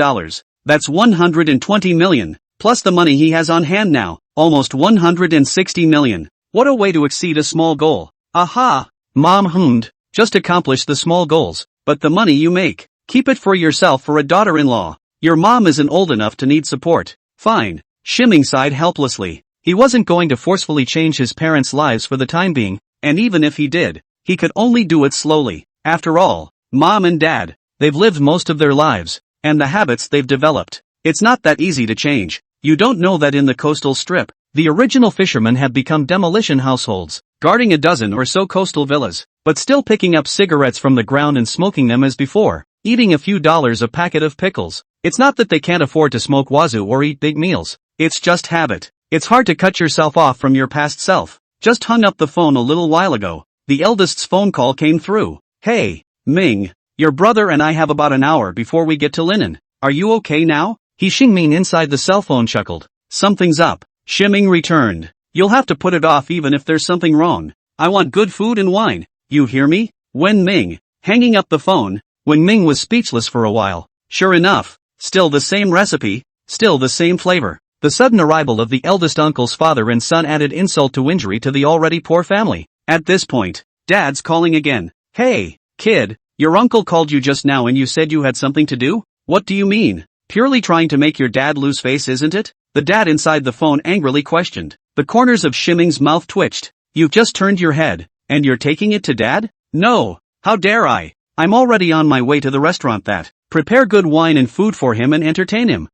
That's 120 million, plus the money he has on hand now, almost 160 million. What a way to exceed a small goal. Aha! Mom hummed. Just accomplish the small goals, but the money you make, keep it for yourself for a daughter-in-law. Your mom isn't old enough to need support. Fine. Shimming sighed helplessly. He wasn't going to forcefully change his parents' lives for the time being, and even if he did, he could only do it slowly. After all, Mom and Dad, they've lived most of their lives, and the habits they've developed. It's not that easy to change. You don't know that in the coastal strip, the original fishermen have become demolition households, guarding a dozen or so coastal villas, but still picking up cigarettes from the ground and smoking them as before, eating a few dollars a packet of pickles. It's not that they can't afford to smoke wazoo or eat big meals. It's just habit. It's hard to cut yourself off from your past self. Just hung up the phone a little while ago. The eldest's phone call came through. Hey, Ming, your brother and I have about an hour before we get to Linen. are you okay now? He Xingmin inside the cell phone chuckled. Something's up. Shiming returned. You'll have to put it off even if there's something wrong. I want good food and wine. You hear me? Wen Ming. Hanging up the phone, Wen Ming was speechless for a while. Sure enough, still the same recipe, still the same flavor. The sudden arrival of the eldest uncle's father and son added insult to injury to the already poor family. At this point, Dad's calling again. Hey, kid, your uncle called you just now and you said you had something to do? What do you mean? Purely trying to make your dad lose face, isn't it? The dad inside the phone angrily questioned. The corners of Shiming's mouth twitched. You've just turned your head, and you're taking it to Dad? No, how dare I? I'm already on my way to the restaurant that. Prepare good wine and food for him and entertain him.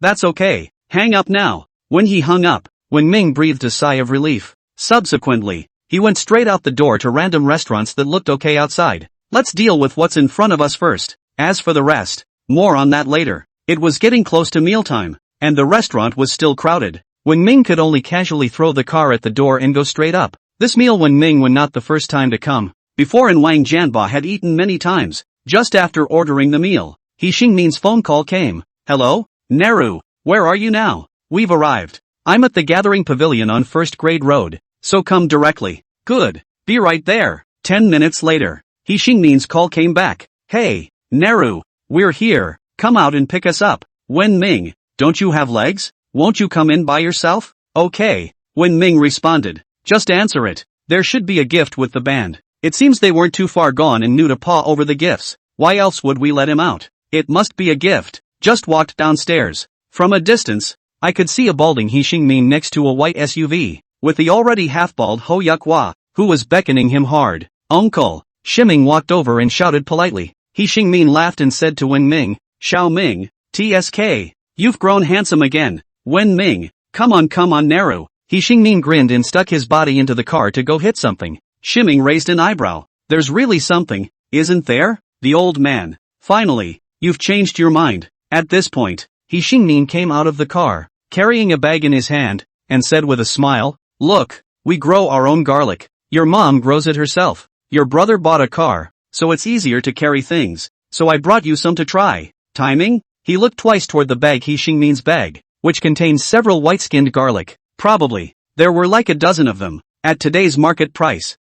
That's okay. Hang up now. When he hung up, Wen Ming breathed a sigh of relief. Subsequently, he went straight out the door to random restaurants that looked okay outside. Let's deal with what's in front of us first. As for the rest, more on that later. It was getting close to mealtime, and the restaurant was still crowded. Wen Ming could only casually throw the car at the door and go straight up. This meal Wen Ming was not the first time to come. Before and Wang Jianba had eaten many times. Just after ordering the meal, He Xingmin's phone call came. Hello? Neru, where are you now? We've arrived. I'm at the Gathering Pavilion on First Grade Road, so come directly. Good. Be right there. 10 minutes later, He Xingmin's call came back. Hey, Neru, we're here. Come out and pick us up. Wen Ming, don't you have legs? Won't you come in by yourself? Okay, Wen Ming responded. Just answer it. There should be a gift with the band. It seems they weren't too far gone and knew to paw over the gifts. Why else would we let him out? It must be a gift. Just walked downstairs. From a distance, I could see a balding He Xingmin next to a white SUV, with the already half-bald Ho Yukhua, who was beckoning him hard. Uncle. Shiming walked over and shouted politely. He Xingmin laughed and said to Wen Ming, Xiao Ming, TSK. You've grown handsome again. Wen Ming, come on Neru. He Xingmin grinned and stuck his body into the car to go hit something. Shiming raised an eyebrow. There's really something, isn't there? The old man. Finally, you've changed your mind. At this point, He Xingmin came out of the car, carrying a bag in his hand, and said with a smile, Look, we grow our own garlic. Your mom grows it herself. Your brother bought a car, so it's easier to carry things. So I brought you some to try. Timing? He looked twice toward the bag He Xingmin's bag, which contained several white-skinned garlic. Probably. There were like a dozen of them. At today's market price.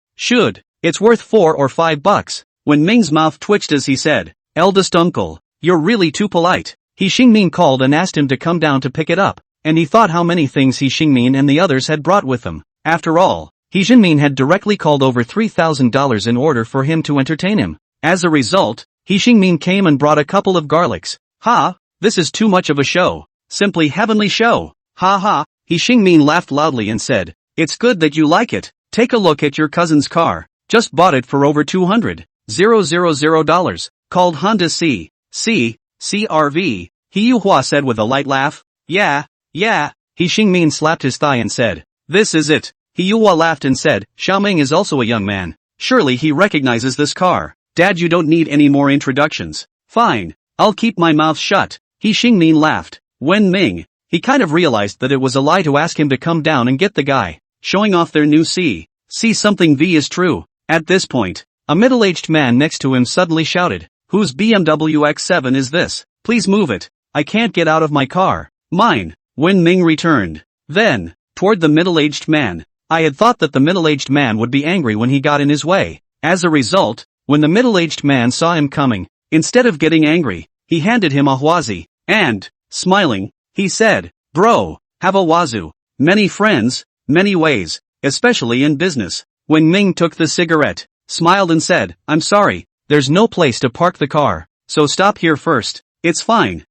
It's worth $4 or $5. When Ming's mouth twitched as he said, Eldest uncle, you're really too polite. He Xingmin called and asked him to come down to pick it up, and he thought how many things He Xingmin and the others had brought with them. After all, He Xingmin had directly called over $3,000 in order for him to entertain him. As a result, He Xingmin came and brought a couple of garlics. This is too much of a show. Simply heavenly show. He Xingmin laughed loudly and said, It's good that you like it. Take a look at your cousin's car. Just bought it for over $200,000. Called Honda CR-V. He Yuhua said with a light laugh. Yeah. He Xingmin slapped his thigh and said, This is it. He Yuhua laughed and said, Xiaoming is also a young man. Surely he recognizes this car. Dad, you don't need any more introductions. Fine. I'll keep my mouth shut. He Xingmin laughed. Wen Ming. He kind of realized that it was a lie to ask him to come down and get the guy showing off their new something V is true. At this point, a middle-aged man next to him suddenly shouted, Whose BMW X7 is this? Please move it. I can't get out of my car. Mine. Wen Ming returned. Then, toward the middle-aged man. I had thought that the middle-aged man would be angry when he got in his way. As a result, when the middle-aged man saw him coming, instead of getting angry, he handed him a huazi, and, smiling, he said, Bro, have a wazoo. Many friends, many ways, especially in business. When Ming took the cigarette, smiled and said, I'm sorry, there's no place to park the car, so stop here first. It's fine.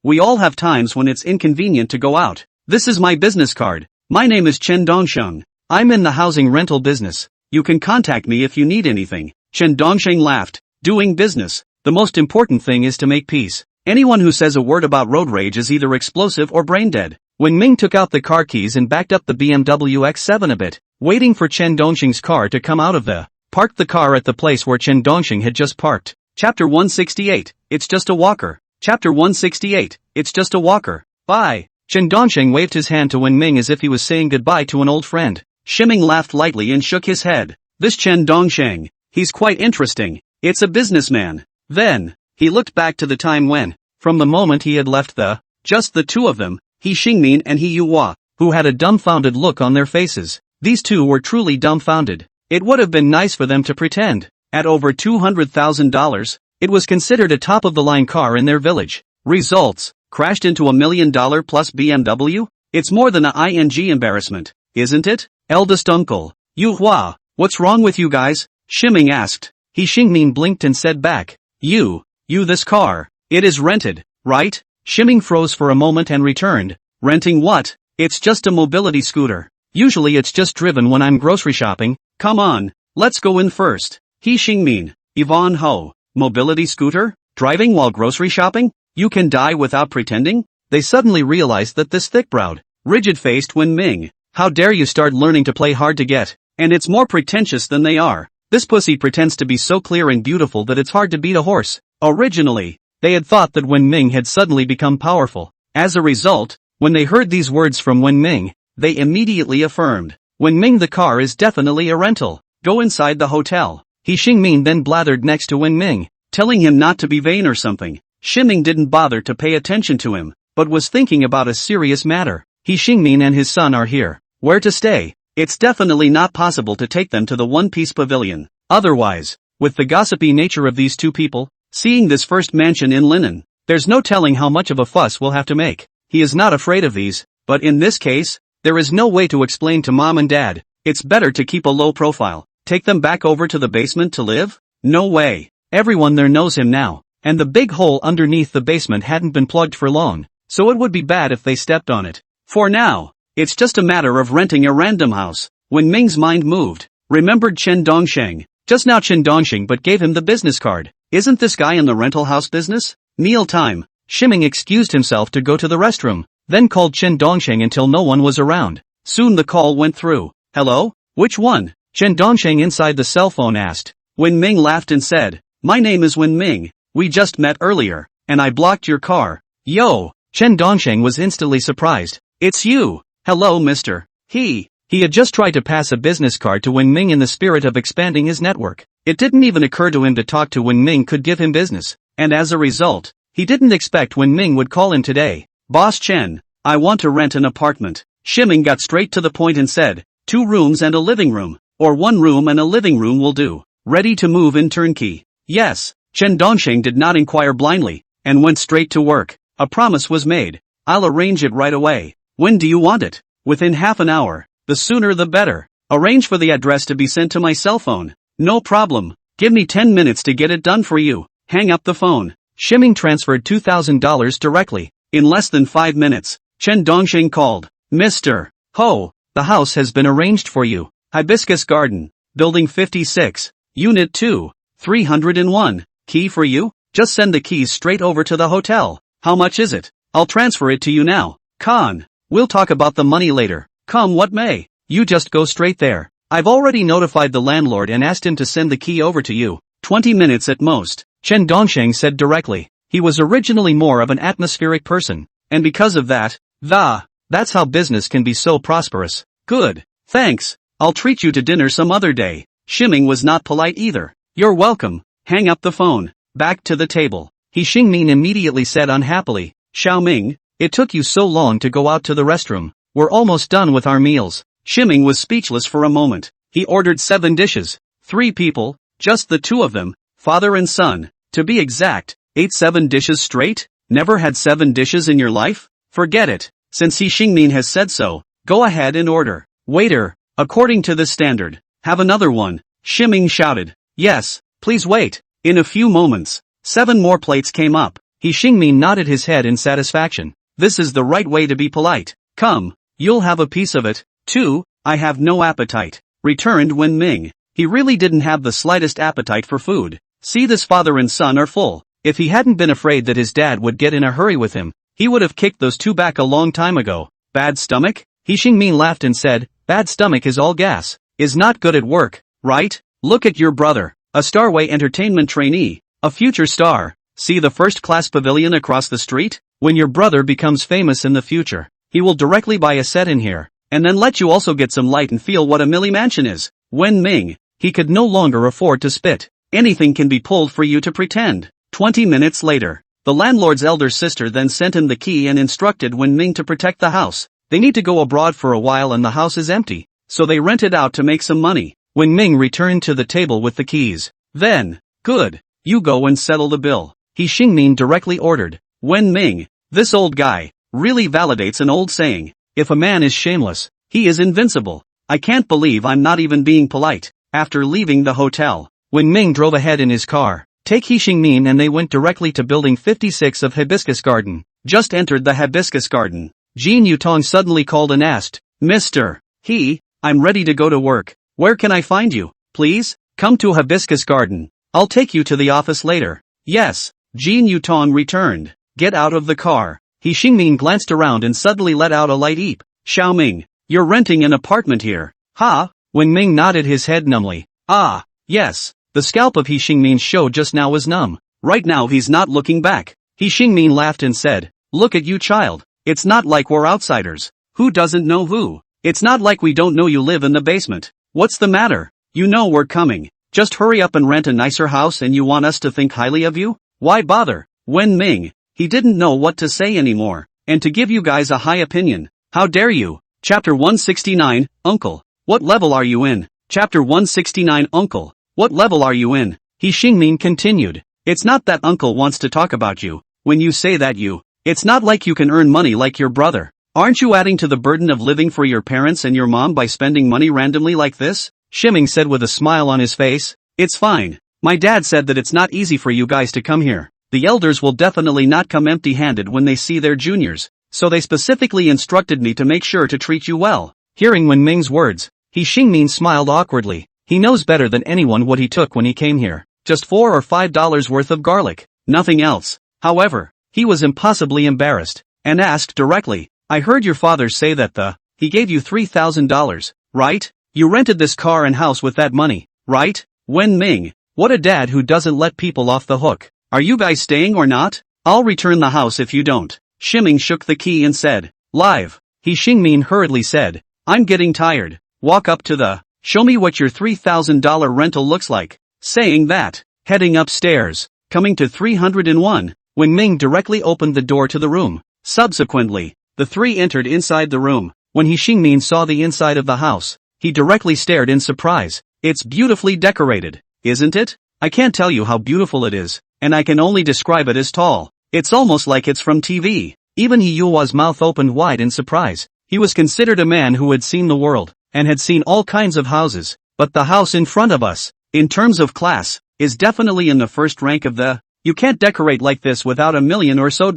We all have times when it's inconvenient to go out. This is my business card. My name is Chen Dongsheng. I'm in the housing rental business. You can contact me if you need anything. Chen Dongsheng laughed. Doing business. The most important thing is to make peace. Anyone who says a word about road rage is either explosive or brain dead. When Ming took out the car keys and backed up the BMW X7 a bit, waiting for Chen Dongsheng's car to come out of parked the car at the place where Chen Dongsheng had just parked. Chapter 168, It's Just a Walker. Chapter 168, It's Just a Walker. Bye. Chen Dongsheng waved his hand to Wen Ming as if he was saying goodbye to an old friend. Shiming laughed lightly and shook his head. This Chen Dongsheng, he's quite interesting. It's a businessman. Then, he looked back to the time when From the moment he had left just the two of them, He Xingmin and He Yuhua, who had a dumbfounded look on their faces. These two were truly dumbfounded. It would have been nice for them to pretend. At over $200,000, it was considered a top-of-the-line car in their village. Results: crashed into $1 million plus BMW? It's more than a ing embarrassment, isn't it? Eldest uncle, Yuhua, what's wrong with you guys? Shiming asked. He Xingmin blinked and said back, You, this car, it is rented, right? Shiming froze for a moment and returned, renting what? It's just a mobility scooter. Usually it's just driven when I'm grocery shopping. Come on, let's go in first. He Xingmin, Yvonne Ho, mobility scooter? Driving while grocery shopping? You can die without pretending? They suddenly realized that this thick-browed, rigid-faced Wen Ming, how dare you start learning to play hard to get, and it's more pretentious than they are. This pussy pretends to be so clear and beautiful that it's hard to beat a horse. Originally, they had thought that Wen Ming had suddenly become powerful. As a result, when they heard these words from Wen Ming, they immediately affirmed, Wen Ming, the car is definitely a rental. Go inside the hotel. He Xingmin then blathered next to Wen Ming, telling him not to be vain or something. Shiming didn't bother to pay attention to him, but was thinking about a serious matter. He Xingmin and his son are here. Where to stay? It's definitely not possible to take them to the One Piece Pavilion. Otherwise, with the gossipy nature of these two people, seeing this first mansion in linen, there's no telling how much of a fuss we'll have to make. He is not afraid of these, but in this case, there is no way to explain to mom and dad. It's better to keep a low profile. Take them back over to the basement to live? No way. Everyone there knows him now, and the big hole underneath the basement hadn't been plugged for long, so it would be bad if they stepped on it. For now, it's just a matter of renting a random house. When Ming's mind moved, remembered Chen Dongsheng. Just now Chen Dongsheng but gave him the business card. Isn't this guy in the rental house business? Meal time. Shiming excused himself to go to the restroom, then called Chen Dongsheng until no one was around. Soon the call went through. Hello? Which one? Chen Dongsheng inside the cell phone asked. Wen Ming laughed and said, My name is Wen Ming. We just met earlier, and I blocked your car. Yo! Chen Dongsheng was instantly surprised. It's you! Hello, mister. He had just tried to pass a business card to Wen Ming in the spirit of expanding his network. It didn't even occur to him to talk to Wen Ming could give him business, and as a result, he didn't expect Wen Ming would call him today. Boss Chen, I want to rent an apartment. Shiming got straight to the point and said, 2 rooms and a living room, or 1 room and a living room will do. Ready to move in turnkey? Yes. Chen Dongsheng did not inquire blindly, and went straight to work. A promise was made. I'll arrange it right away. When do you want it? Within half an hour. The sooner the better. Arrange for the address to be sent to my cell phone. No problem. Give me 10 minutes to get it done for you. Hang up the phone. Shiming transferred $2,000 directly. In less than 5 minutes, Chen Dongsheng called. Mr. Ho, the house has been arranged for you. Hibiscus Garden, Building 56, Unit 2, 301. Key for you? Just send the keys straight over to the hotel. How much is it? I'll transfer it to you now. Con. We'll talk about the money later. Come what may. You just go straight there. I've already notified the landlord and asked him to send the key over to you. 20 minutes at most. Chen Dongsheng said directly. He was originally more of an atmospheric person, and because of that, that's how business can be so prosperous. Good. Thanks. I'll treat you to dinner some other day. Shiming was not polite either. You're welcome. Hang up the phone. Back to the table. He Xingmin immediately said unhappily, Xiaoming, it took you so long to go out to the restroom. We're almost done with our meals. Shiming was speechless for a moment. He ordered 7 dishes. 3 people, just the 2 of them, father and son. To be exact, ate 7 dishes straight? Never had 7 dishes in your life? Forget it. Since He Xingmin has said so, go ahead and order. Waiter, according to the standard, have another one. Shiming shouted. Yes, please wait. In a few moments, 7 more plates came up. He Xingmin nodded his head in satisfaction. This is the right way to be polite. Come, you'll have a piece of it, too. I have no appetite, returned Wen Ming. He really didn't have the slightest appetite for food. See, this father and son are full. If he hadn't been afraid that his dad would get in a hurry with him, he would have kicked those 2 back a long time ago. Bad stomach? He Xingmin laughed and said, bad stomach is all gas. Is not good at work, right? Look at your brother, a Starway Entertainment trainee, a future star. See the first-class pavilion across the street? When your brother becomes famous in the future, he will directly buy a set in here, and then let you also get some light and feel what a milli mansion is. Wen Ming, he could no longer afford to spit. Anything can be pulled for you to pretend. 20 minutes later, The landlord's elder sister then sent him the key and instructed Wen Ming to protect the house. They need to go abroad for a while and the house is empty, so they rent it out to make some money. Wen Ming returned to the table with the keys. Then, good, you go and settle the bill, He Xingmin directly ordered. Wen Ming, this old guy, really validates an old saying, if a man is shameless, he is invincible. I can't believe I'm not even being polite. After leaving the hotel, Wen Ming drove ahead in his car. Take He Xingmin and they went directly to building 56 of Hibiscus Garden. Just entered the Hibiscus Garden. Jin Yutong suddenly called and asked, Mr. He, I'm ready to go to work. Where can I find you? Please, come to Hibiscus Garden. I'll take you to the office later. Yes, Jin Yutong returned. Get out of the car. He Xingmin glanced around and suddenly let out a light eep. Xiaoming, you're renting an apartment here. Ha? Wen Ming nodded his head numbly. Ah, yes. The scalp of He Xingmin's show just now was numb. Right now he's not looking back. He Xingmin laughed and said, look at you child. It's not like we're outsiders. Who doesn't know who? It's not like we don't know you live in the basement. What's the matter? You know we're coming. Just hurry up and rent a nicer house and you want us to think highly of you? Why bother? Wen Ming, he didn't know what to say anymore. And to give you guys a high opinion. How dare you? Chapter 169, Uncle. What level are you in? Chapter 169 Uncle. What level are you in? He Xingmin continued. It's not that Uncle wants to talk about you. When you say that it's not like you can earn money like your brother. Aren't you adding to the burden of living for your parents and your mom by spending money randomly like this? Shiming said with a smile on his face. It's fine. My dad said that it's not easy for you guys to come here. The elders will definitely not come empty-handed when they see their juniors. So they specifically instructed me to make sure to treat you well. Hearing Wen Ming's words, He Xingmin smiled awkwardly. He knows better than anyone what he took when he came here. Just $4 or $5 worth of garlic. Nothing else. However, he was impossibly embarrassed, and asked directly, I heard your father say that he gave you $3,000, right? You rented this car and house with that money, right? Wen Ming, what a dad who doesn't let people off the hook. Are you guys staying or not? I'll return the house if you don't. Shiming shook the key and said, Live. He Xingmin hurriedly said, I'm getting tired. Walk up to show me what your $3,000 rental looks like. Saying that, heading upstairs, coming to 301, Wen Ming directly opened the door to the room. Subsequently, the three entered inside the room. When He Xingmin saw the inside of the house, he directly stared in surprise. It's beautifully decorated, isn't it? I can't tell you how beautiful it is, and I can only describe it as tall. It's almost like it's from TV. Even He Yuhua's mouth opened wide in surprise. He was considered a man who had seen the world, and had seen all kinds of houses, but the house in front of us, in terms of class, is definitely in the first rank of you can't decorate like this without $1 million or so.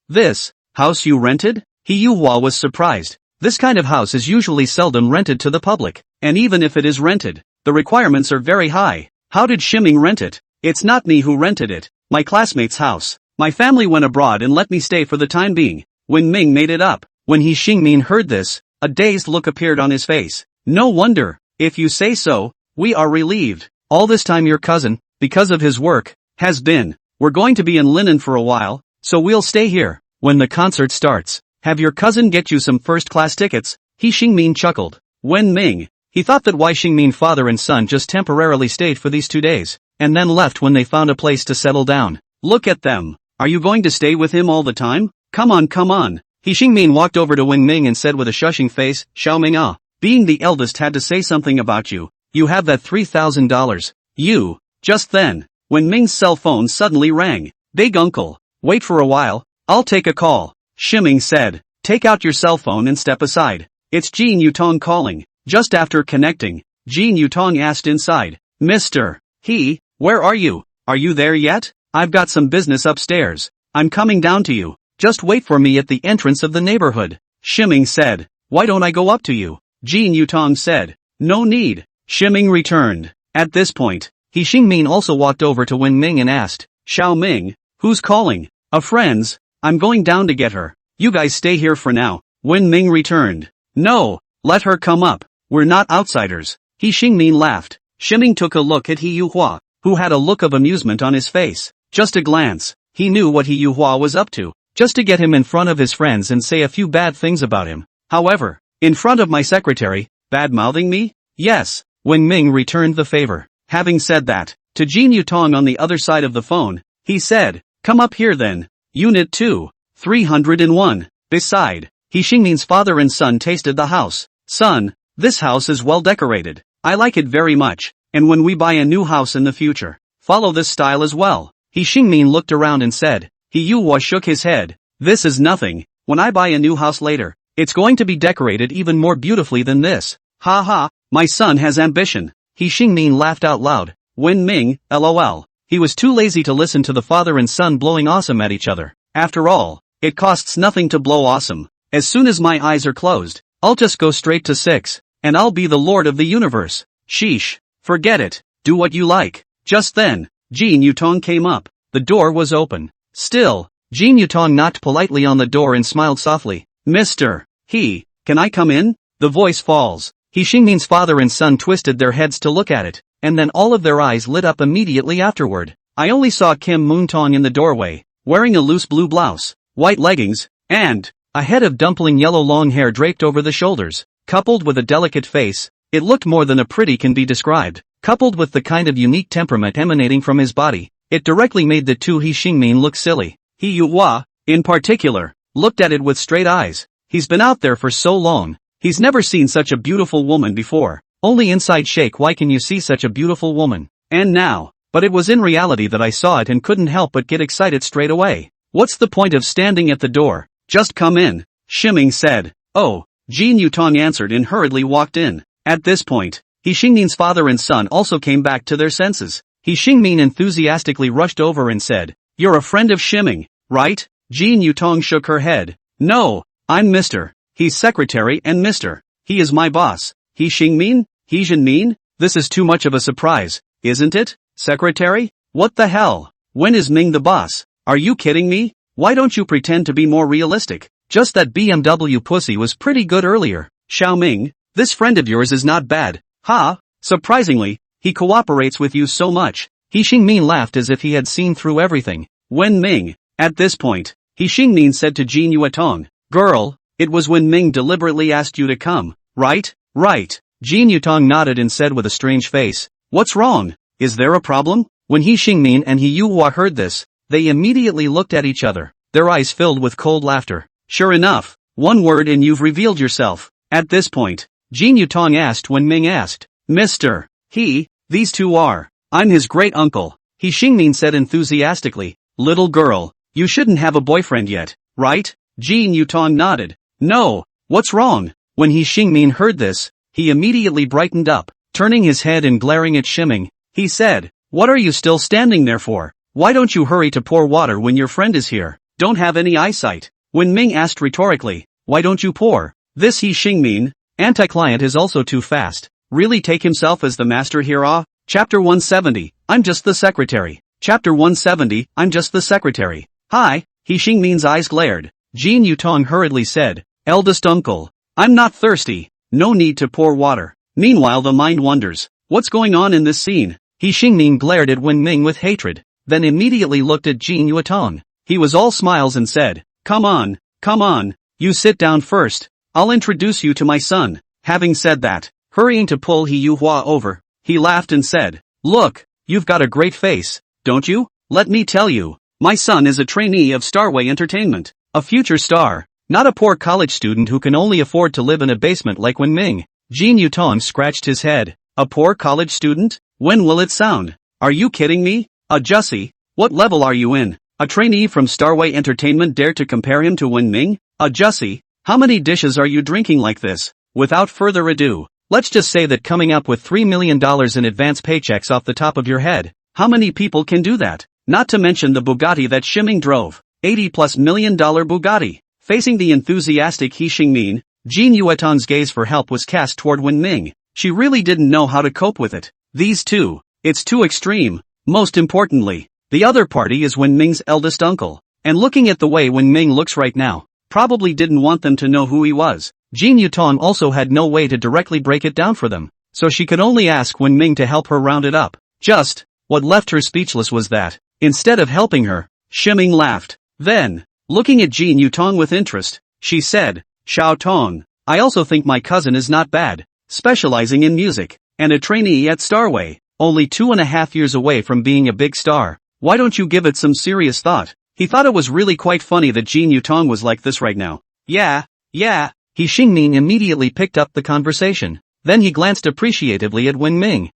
This house you rented? He Yuhua was surprised. This kind of house is usually seldom rented to the public, and even if it is rented, the requirements are very high. How did Shiming rent it? It's not me who rented it, my classmate's house. My family went abroad and let me stay for the time being. Wen Ming made it up. When He Xingmin heard this, a dazed look appeared on his face. No wonder, if you say so, we are relieved. All this time your cousin, because of his work, has been. We're going to be in Linen for a while, so we'll stay here. When the concert starts, have your cousin get you some first-class tickets. He Xingmin chuckled. Wen Ming, he thought that Wei Xingmin father and son just temporarily stayed for these 2 days, and then left when they found a place to settle down. Look at them. Are you going to stay with him all the time? Come on, come on. He Xingmin walked over to Wen Ming and said with a shushing face, Xiaoming being the eldest had to say something about you. You have that $3,000. Just then, Wen Ming's cell phone suddenly rang. Big uncle, wait for a while, I'll take a call. Shiming said, take out your cell phone and step aside. It's Jin Yutong calling. Just after connecting, Jin Yutong asked inside, Mr. He, where are you? Are you there yet? I've got some business upstairs. I'm coming down to you. Just wait for me at the entrance of the neighborhood. Shiming said, why don't I go up to you? Jin Yutong said, no need. Shiming returned. At this point, He Xingmin also walked over to Wen Ming and asked, Xiao Ming, who's calling? A friend's. I'm going down to get her. You guys stay here for now. Wen Ming returned. No, let her come up. We're not outsiders. He Xingmin laughed. Shiming took a look at He Yuhua, who had a look of amusement on his face. Just a glance, he knew what He Yuhua was up to. Just to get him in front of his friends and say a few bad things about him. However, in front of my secretary, bad-mouthing me? Yes. Wen Ming returned the favor. Having said that, to Jin Yutong on the other side of the phone, he said, Come up here then. Unit 2. 301. Beside, He Xingmin's father and son tasted the house. Son, this house is well decorated. I like it very much, and when we buy a new house in the future, follow this style as well. He Xingmin looked around and said. He Yuhua shook his head. This is nothing. When I buy a new house later, it's going to be decorated even more beautifully than this. Ha ha, my son has ambition. He Xingmin laughed out loud. Wen Ming, lol. He was too lazy to listen to the father and son blowing awesome at each other. After all, it costs nothing to blow awesome. As soon as my eyes are closed, I'll just go straight to 6, and I'll be the lord of the universe. Sheesh. Forget it. Do what you like. Just then, Jin Yutong came up. The door was open. Still, Jin Yutong knocked politely on the door and smiled softly. Mr. He, can I come in? The voice falls. He Xingmin's father and son twisted their heads to look at it, and then all of their eyes lit up immediately afterward. I only saw Kim Moontong in the doorway, wearing a loose blue blouse, white leggings, and a head of dumpling yellow long hair draped over the shoulders. Coupled with a delicate face, it looked more than a pretty can be described. Coupled with the kind of unique temperament emanating from his body, it directly made the two He Xingmin look silly. He Yuhua, in particular, looked at it with straight eyes. He's been out there for so long, he's never seen such a beautiful woman before. Only inside shake why can you see such a beautiful woman? And now, but it was in reality that I saw it and couldn't help but get excited straight away. What's the point of standing at the door? Just come in, Ximing said. Oh, Jin Yutong answered and hurriedly walked in. At this point, He Xingmin's father and son also came back to their senses. He Xingmin enthusiastically rushed over and said, You're a friend of Ximing, right? Jin Yutong shook her head. No, I'm Mr. He's secretary and Mr. He is my boss. He Xingmin? He Zhenmin? This is too much of a surprise, isn't it? Secretary? What the hell? When is Ming the boss? Are you kidding me? Why don't you pretend to be more realistic? Just that BMW pussy was pretty good earlier. Xiaoming, this friend of yours is not bad. Ha! Surprisingly, he cooperates with you so much. He Xingmin laughed as if he had seen through everything. Wen Ming. At this point, He Xingmin said to Jin Yutong, Girl, it was when Ming deliberately asked you to come, right? Right. Jin Yutong nodded and said with a strange face, What's wrong? Is there a problem? When He Xingmin and He Yuhua heard this, they immediately looked at each other, their eyes filled with cold laughter. Sure enough, one word and you've revealed yourself. At this point, Jin Yutong asked when Ming asked, Mr. He, these two are. I'm his great uncle. He Xingmin said enthusiastically, Little girl, you shouldn't have a boyfriend yet, right? Jin Yutong nodded. No, what's wrong? When He Xingmin heard this, he immediately brightened up, turning his head and glaring at Ximing. He said, What are you still standing there for? Why don't you hurry to pour water when your friend is here? Don't have any eyesight. When Ming asked rhetorically, Why don't you pour? This He Xingmin, anti-client is also too fast. Really take himself as the master here? Chapter 170, I'm just the secretary. Chapter 170, I'm just the secretary. Hi, He Xingmin's eyes glared. Jin Yutong hurriedly said, Eldest uncle, I'm not thirsty. No need to pour water. Meanwhile the mind wonders, what's going on in this scene? He Xingmin glared at Wen Ming with hatred, then immediately looked at Jin Yutong. He was all smiles and said, Come on, you sit down first. I'll introduce you to my son. Having said that, hurrying to pull He Yuhua over, he laughed and said, Look, you've got a great face, don't you? Let me tell you, my son is a trainee of Starway Entertainment, a future star, not a poor college student who can only afford to live in a basement like Wen Ming. Jin Yutong scratched his head. A poor college student? When will it sound? Are you kidding me? A Jussie? What level are you in? A trainee from Starway Entertainment dare to compare him to Wen Ming? A Jussie? How many dishes are you drinking like this? Without further ado, let's just say that coming up with $3 million in advance paychecks off the top of your head, how many people can do that? Not to mention the Bugatti that Ximing drove, $80+ million Bugatti. Facing the enthusiastic He Xingmin, Jin Yutong's gaze for help was cast toward Wen Ming. She really didn't know how to cope with it. These two, it's too extreme. Most importantly, the other party is Wen Ming's eldest uncle. And looking at the way Wen Ming looks right now, probably didn't want them to know who he was. Jin Yutong also had no way to directly break it down for them, so she could only ask Wen Ming to help her round it up. Just, what left her speechless was that, instead of helping her, Ximing laughed. Then, looking at Jin Yutong with interest, she said, Xiao Tong, I also think my cousin is not bad, specializing in music, and a trainee at Starway, only 2.5 years away from being a big star. Why don't you give it some serious thought? He thought it was really quite funny that Jin Yutong was like this right now. Yeah. He Xingmin immediately picked up the conversation. Then he glanced appreciatively at Wen Ming.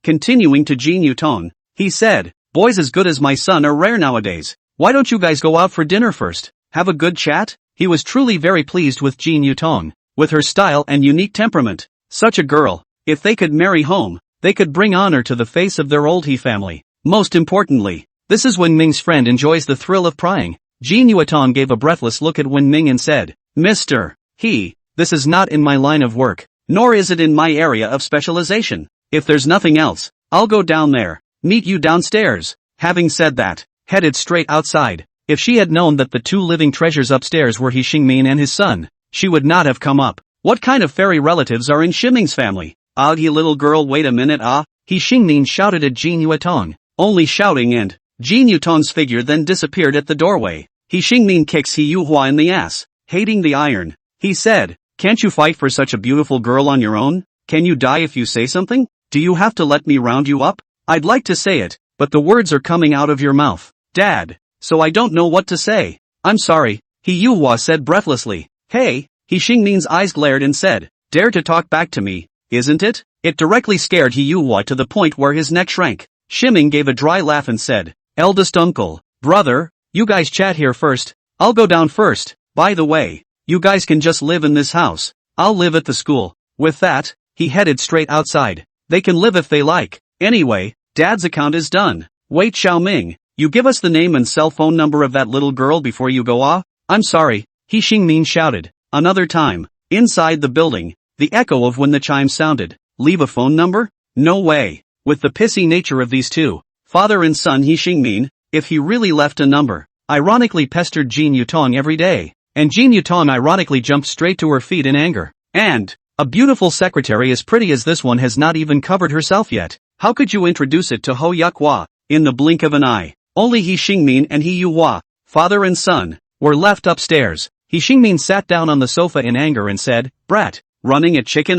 Continuing to Jin Yutong, he said, boys as good as my son are rare nowadays. Why don't you guys go out for dinner first? Have a good chat? He was truly very pleased with Jin Yutong. With her style and unique temperament. Such a girl. If they could marry home, they could bring honor to the face of their old He family. Most importantly, this is when Ming's friend enjoys the thrill of prying. Jin Yutong gave a breathless look at Wen Ming and said, Mr. He, this is not in my line of work, nor is it in my area of specialization. If there's nothing else, I'll go down there, meet you downstairs. Having said that, headed straight outside. If she had known that the two living treasures upstairs were He Xingmin and his son, she would not have come up. What kind of fairy relatives are in Ximing's family? You little girl, wait a minute, He Xingmin shouted at Jin Yutong. Only shouting, and Jin Yutong's figure then disappeared at the doorway. He Xingmin kicks He Yuhua in the ass, hating the iron. He said, can't you fight for such a beautiful girl on your own? Can you die if you say something? Do you have to let me round you up? I'd like to say it, but the words are coming out of your mouth, Dad, so I don't know what to say. I'm sorry, He Yuhua said breathlessly. Hey, He Xingmin's eyes glared and said, dare to talk back to me, isn't it? It directly scared He Yuhua to the point where his neck shrank. Ximing gave a dry laugh and said, eldest uncle, brother, you guys chat here first, I'll go down first. By the way, you guys can just live in this house, I'll live at the school. With that, he headed straight outside. They can live if they like. Anyway, Dad's account is done. Wait, Xiaoming, you give us the name and cell phone number of that little girl before you go. I'm sorry, He Xingmin shouted. Another time, inside the building, the echo of when the chime sounded. Leave a phone number? No way. With the pissy nature of these two, father and son He Xingmin, if he really left a number, ironically pestered Jin Yutong every day. And Jin Yutong ironically jumped straight to her feet in anger. And, a beautiful secretary as pretty as this one has not even covered herself yet. How could you introduce it to Ho Yuhua? In the blink of an eye, only He Xingmin and He Yuhua, father and son, were left upstairs. He Xingmin sat down on the sofa in anger and said, brat, running a chicken?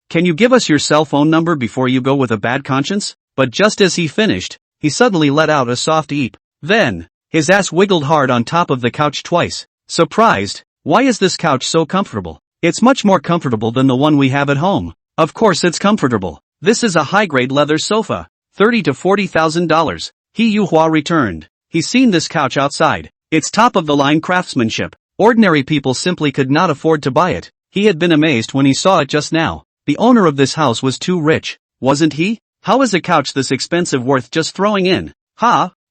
Can you give us your cell phone number before you go with a bad conscience? But just as he finished, he suddenly let out a soft eep. Then, his ass wiggled hard on top of the couch twice. Surprised, why is this couch so comfortable? It's much more comfortable than the one we have at home. Of course it's comfortable. This is a high-grade leather sofa. $30,000 to $40,000. He Yuhua returned. He's seen this couch outside. It's top-of-the-line craftsmanship. Ordinary people simply could not afford to buy it. He had been amazed when he saw it just now. The owner of this house was too rich, wasn't he? How is a couch this expensive worth just throwing in?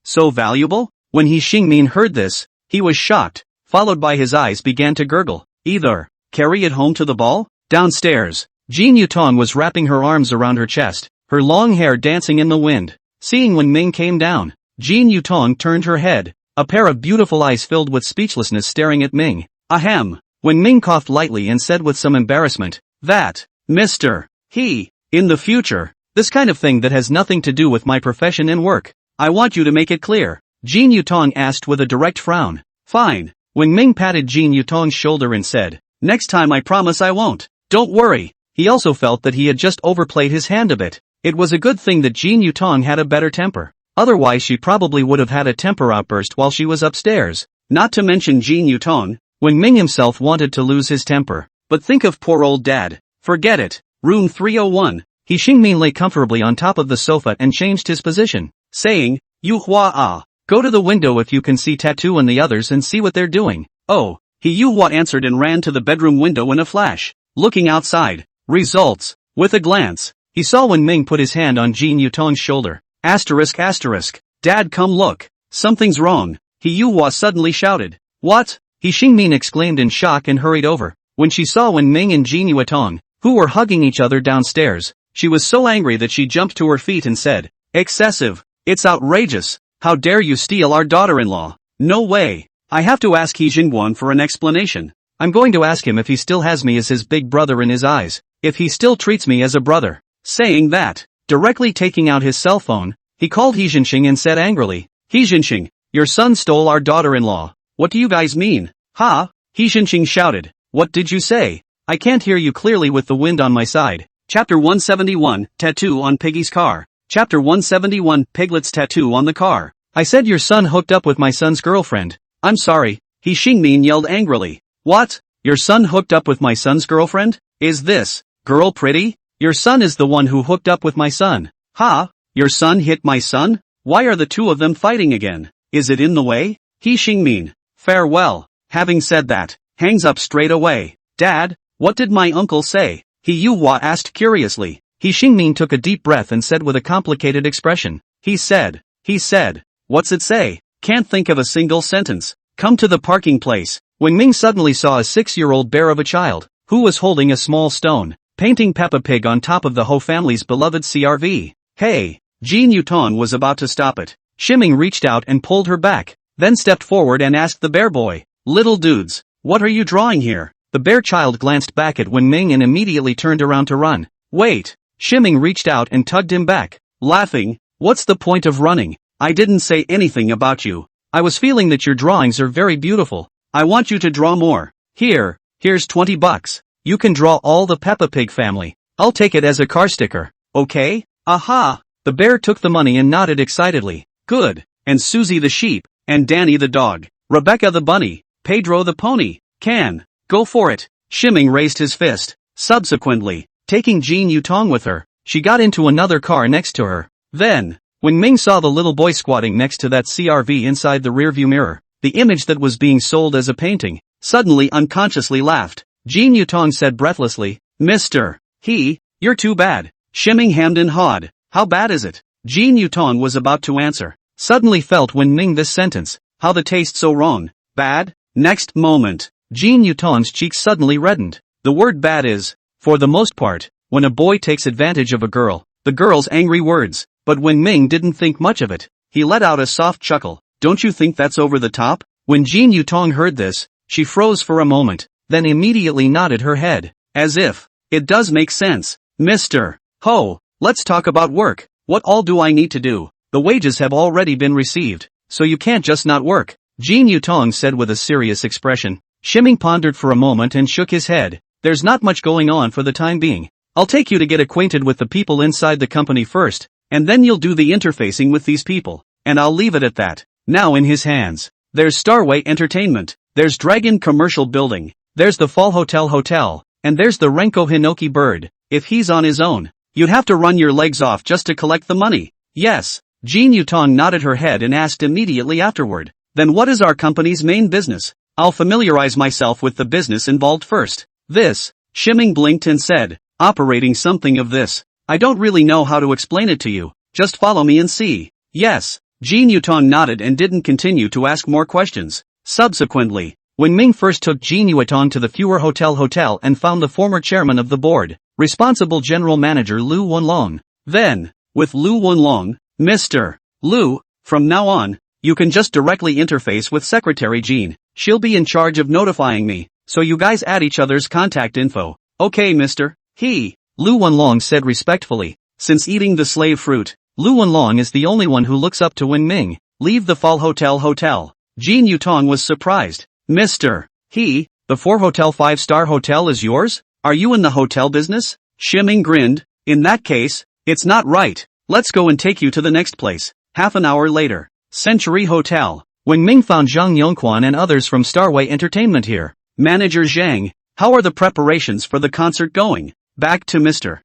So valuable? When He Xingmin heard this, he was shocked, followed by his eyes began to gurgle. Either carry it home to the ball? Downstairs, Jin Yutong was wrapping her arms around her chest, her long hair dancing in the wind. Seeing when Ming came down, Jin Yutong turned her head, a pair of beautiful eyes filled with speechlessness staring at Ming. Ahem. When Ming coughed lightly and said with some embarrassment, that, Mr. He, in the future, this kind of thing that has nothing to do with my profession and work, I want you to make it clear. Jin Yutong asked with a direct frown. Fine. When Ming patted Jin Yutong's shoulder and said, next time I promise I won't. Don't worry. He also felt that he had just overplayed his hand a bit. It was a good thing that Jin Yutong had a better temper. Otherwise she probably would have had a temper outburst while she was upstairs. Not to mention Jin Yutong, when Ming himself wanted to lose his temper. But think of poor old dad. Forget it. Room 301. He Xingmin lay comfortably on top of the sofa and changed his position, saying, Yuhua, go to the window if you can see Tattoo and the others and see what they're doing. Oh, He Yuhua answered and ran to the bedroom window in a flash. Looking outside, results, with a glance, he saw when Ming put his hand on Jin Yutong's shoulder. Asterisk. Dad, come look. Something's wrong. He Yuhua suddenly shouted. What? He Xingmin exclaimed in shock and hurried over. When she saw when Ming and Jin Yutong, who were hugging each other downstairs, she was so angry that she jumped to her feet and said, excessive. It's outrageous. How dare you steal our daughter-in-law? No way. I have to ask He Jingguan for an explanation. I'm going to ask him if he still has me as his big brother in his eyes, if he still treats me as a brother. Saying that, directly taking out his cell phone, he called He Jinxing and said angrily, He Jinxing, your son stole our daughter-in-law. What do you guys mean? He Jinxing shouted. What did you say? I can't hear you clearly with the wind on my side. Chapter 171, Tattoo on Piggy's car. Chapter 171, Piglet's tattoo on the car. I said your son hooked up with my son's girlfriend. I'm sorry, He Xingmin yelled angrily. What? Your son hooked up with my son's girlfriend? Is this girl pretty? Your son is the one who hooked up with my son. Ha? Your son hit my son? Why are the two of them fighting again? Is it in the way? He Xingmin. Farewell. Having said that, hangs up straight away. Dad, what did my uncle say? He Yuhua asked curiously. He Xingmin took a deep breath and said with a complicated expression. He said, what's it say? Can't think of a single sentence. Come to the parking place. Wen Ming suddenly saw a 6-year-old bear of a child, who was holding a small stone, painting Peppa Pig on top of the Ho family's beloved CRV. Hey! Jin Yutong was about to stop it. Shiming reached out and pulled her back, then stepped forward and asked the bear boy, Little dudes, what are you drawing here? The bear child glanced back at Wen Ming and immediately turned around to run. Wait! Shiming reached out and tugged him back, laughing. What's the point of running? I didn't say anything about you. I was feeling that your drawings are very beautiful. I want you to draw more. Here's $20. You can draw all the Peppa Pig family. I'll take it as a car sticker. Okay? Aha! The bear took the money and nodded excitedly. Good. And Susie the sheep, and Danny the dog, Rebecca the bunny, Pedro the pony, can. Go for it. Shiming raised his fist. Subsequently, taking Jin Yutong with her, she got into another car next to her. Then, when Ming saw the little boy squatting next to that CRV inside the rearview mirror, the image that was being sold as a painting, suddenly unconsciously laughed. Jin Yutong said breathlessly, Mr. You're too bad. Shiming hemmed and hawed. How bad is it? Jin Yutong was about to answer. Suddenly felt Wen Ming this sentence. How the taste so wrong? Bad? Next moment, Jin Yutong's cheeks suddenly reddened. The word bad is, for the most part, when a boy takes advantage of a girl, the girl's angry words. But Wen Ming didn't think much of it. He let out a soft chuckle. Don't you think that's over the top? When Jin Yutong heard this, she froze for a moment, then immediately nodded her head, as if, it does make sense. Mr. Ho, let's talk about work. What all do I need to do? The wages have already been received, so you can't just not work. Jin Yutong said with a serious expression. Shiming pondered for a moment and shook his head. There's not much going on for the time being. I'll take you to get acquainted with the people inside the company first, and then you'll do the interfacing with these people, and I'll leave it at that. Now in his hands, there's Starway Entertainment, there's Dragon Commercial Building, there's the Fall Hotel, and there's the Renko Hinoki Bird. If he's on his own, you'd have to run your legs off just to collect the money. Yes. Jin Yutong nodded her head and asked immediately afterward. Then what is our company's main business? I'll familiarize myself with the business involved first. This, Shiming blinked and said, operating something of this. I don't really know how to explain it to you. Just follow me and see. Yes. Jin Yutong nodded and didn't continue to ask more questions. Subsequently, Wen Ming first took Jin Yutong to the Fewer Hotel and found the former chairman of the board, responsible general manager Lu Wenlong. Then, with Lu Wenlong, Mr. Lu, from now on, you can just directly interface with Secretary Jin. She'll be in charge of notifying me, so you guys add each other's contact info. Okay, Mr. Lu Wenlong said respectfully. Since eating the slave fruit, Lu Wenlong is the only one who looks up to Wen Ming. Leave the Fall Hotel. Jin Yutong was surprised. Mr. The 4-hotel 5-star hotel is yours? Are you in the hotel business? Shiming grinned. In that case, it's not right. Let's go and take you to the next place. Half an hour later. Century Hotel. Wen Ming found Zhang Yongquan and others from Starway Entertainment here. Manager Zhang, how are the preparations for the concert going? Back to Mr.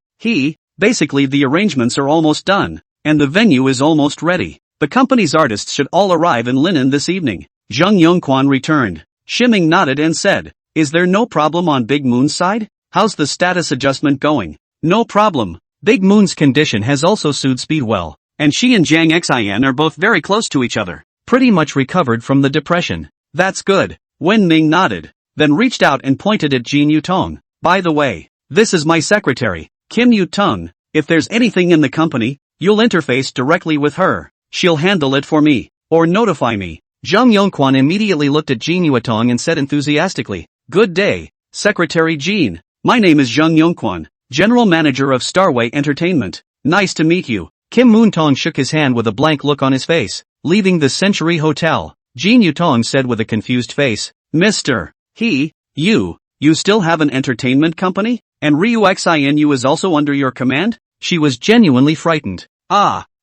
Basically the arrangements are almost done, and the venue is almost ready. The company's artists should all arrive in Linen this evening. Zhang Yongquan returned. Shiming nodded and said, is there no problem on Big Moon's side? How's the status adjustment going? No problem. Big Moon's condition has also sued Speedwell, and she and Zhang Xian are both very close to each other. Pretty much recovered from the depression. That's good. Wen Ming nodded, then reached out and pointed at Jin Yutong. By the way, this is my secretary, Kim Yutong. If there's anything in the company, you'll interface directly with her. She'll handle it for me, or notify me. Zhang Yongquan immediately looked at Jin Yutong and said enthusiastically, Good day, Secretary Jin. My name is Zhang Yongquan, General Manager of Starway Entertainment. Nice to meet you. Kim Moontong shook his hand with a blank look on his face. Leaving the Century Hotel, Jin Yutong said with a confused face, Mr. You still have an entertainment company? And Ryu Xinu is also under your command? She was genuinely frightened.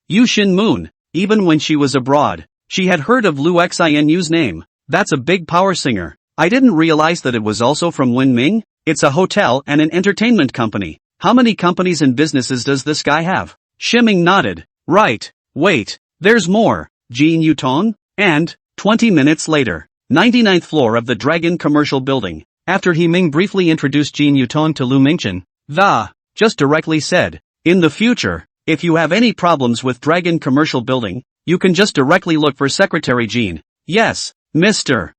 Yu Shin Moon, even when she was abroad, She had heard of Lu Xinu's name. That's a big power singer. I didn't realize that it was also from Wenming. It's a hotel and an entertainment company. How many companies and businesses does this guy have? Shiming nodded. Right. Wait. There's more. Jin Yutong? And, 20 minutes later, 99th floor of the Dragon Commercial Building. After He Ming briefly introduced Jin Yutong to Lu Mingchen, just directly said, in the future, if you have any problems with Dragon Commercial Building, you can just directly look for Secretary Jin. Yes, Mr.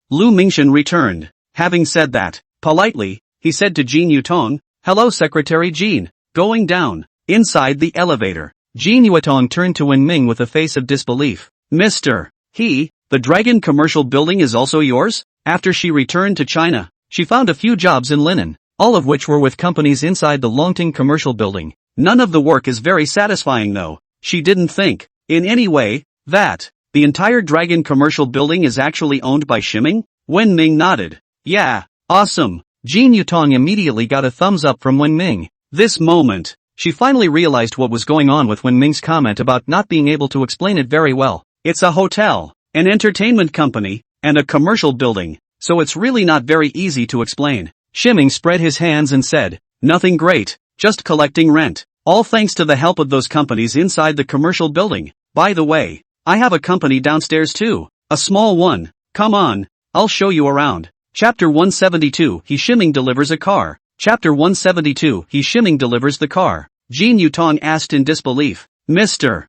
Lu Mingchen returned. Having said that, politely, he said to Jin Yutong, hello Secretary Jin. Going down. Inside the elevator, Jin Yutong turned to Wenming with a face of disbelief. Mr. The Dragon Commercial Building is also yours? After she returned to China, she found a few jobs in linen, all of which were with companies inside the Longting Commercial Building. None of the work is very satisfying though. She didn't think, in any way, that the entire Dragon Commercial Building is actually owned by Shiming? Wenming nodded. Yeah, awesome. Jin Yutong immediately got a thumbs up from Wenming. This moment, she finally realized what was going on with Wenming's comment about not being able to explain it very well. It's a hotel, an entertainment company, and a commercial building, so it's really not very easy to explain. Shiming spread his hands and said, nothing great, just collecting rent. All thanks to the help of those companies inside the commercial building. By the way, I have a company downstairs too. A small one. Come on, I'll show you around. Chapter 172 He Shiming delivers a car. Chapter 172 He Shiming delivers the car. Jin Yutong asked in disbelief. Mr.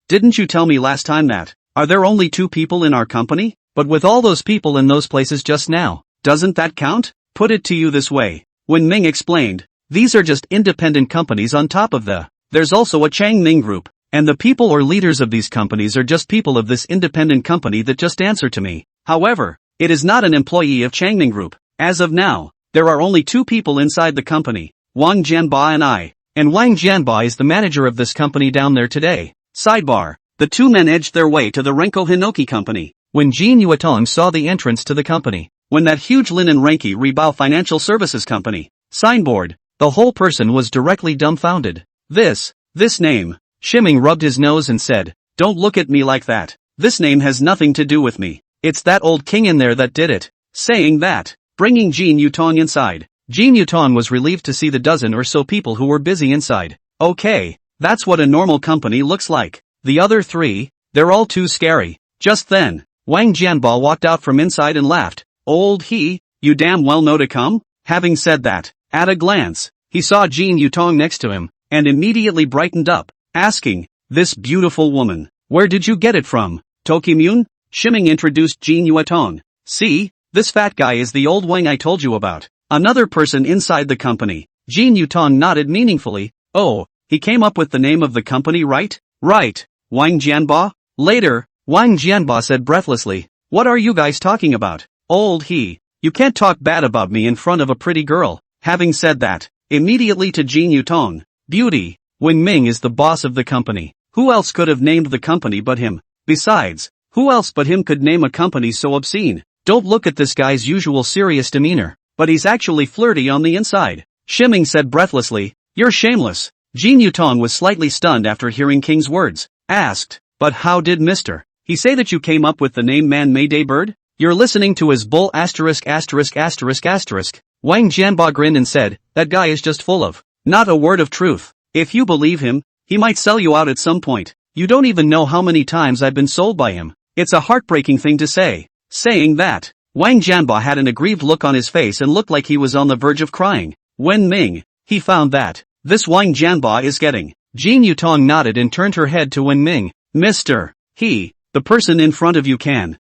Didn't you tell me last time that? Are there only 2 people in our company? But with all those people in those places just now, doesn't that count? Put it to you this way. Wenming explained. These are just independent companies on top of there's also a Changming group, and the people or leaders of these companies are just people of this independent company that just answer to me. However, it is not an employee of Changming group. As of now, there are only 2 people inside the company, Wang Jianba and I, and Wang Jianba is the manager of this company down there today. Sidebar. The 2 men edged their way to the Renko Hinoki company. When Jin Yutong saw the entrance to the company, when that huge linen Renki Rebao Financial Services Company signboard, the whole person was directly dumbfounded. This name. Shiming rubbed his nose and said, don't look at me like that. This name has nothing to do with me. It's that old king in there that did it. Saying that, bringing Jin Yutong inside. Jin Yutong was relieved to see the dozen or so people who were busy inside. Okay, that's what a normal company looks like. The other 3, they're all too scary. Just then, Wang Jianba walked out from inside and laughed. Old you damn well know to come? Having said that, at a glance, he saw Jin Yutong next to him, and immediately brightened up, asking, this beautiful woman, where did you get it from? Tokimune? Shiming introduced Jin Yutong. See, this fat guy is the old Wang I told you about. Another person inside the company. Jin Yutong nodded meaningfully. Oh, he came up with the name of the company, right? Right. Wang Jianba? Later, Wang Jianba said breathlessly, what are you guys talking about? Old you can't talk bad about me in front of a pretty girl. Having said that, immediately to Jin Yutong, beauty, Wenming is the boss of the company. Who else could have named the company but him? Besides, who else but him could name a company so obscene? Don't look at this guy's usual serious demeanor, but he's actually flirty on the inside. Shiming said breathlessly, you're shameless. Jin Yutong was slightly stunned after hearing King's words. Asked, but how did Mr. He say that you came up with the name Man Mayday Bird? You're listening to his bull *********. Wang Jianba grinned and said, that guy is just full of, not a word of truth. If you believe him, he might sell you out at some point. You don't even know how many times I've been sold by him. It's a heartbreaking thing to say. Saying that, Wang Jianba had an aggrieved look on his face and looked like he was on the verge of crying. Wenming, he found that, this Wang Jianba is getting. Jin Yutong nodded and turned her head to Wenming. Mr. The person in front of you can.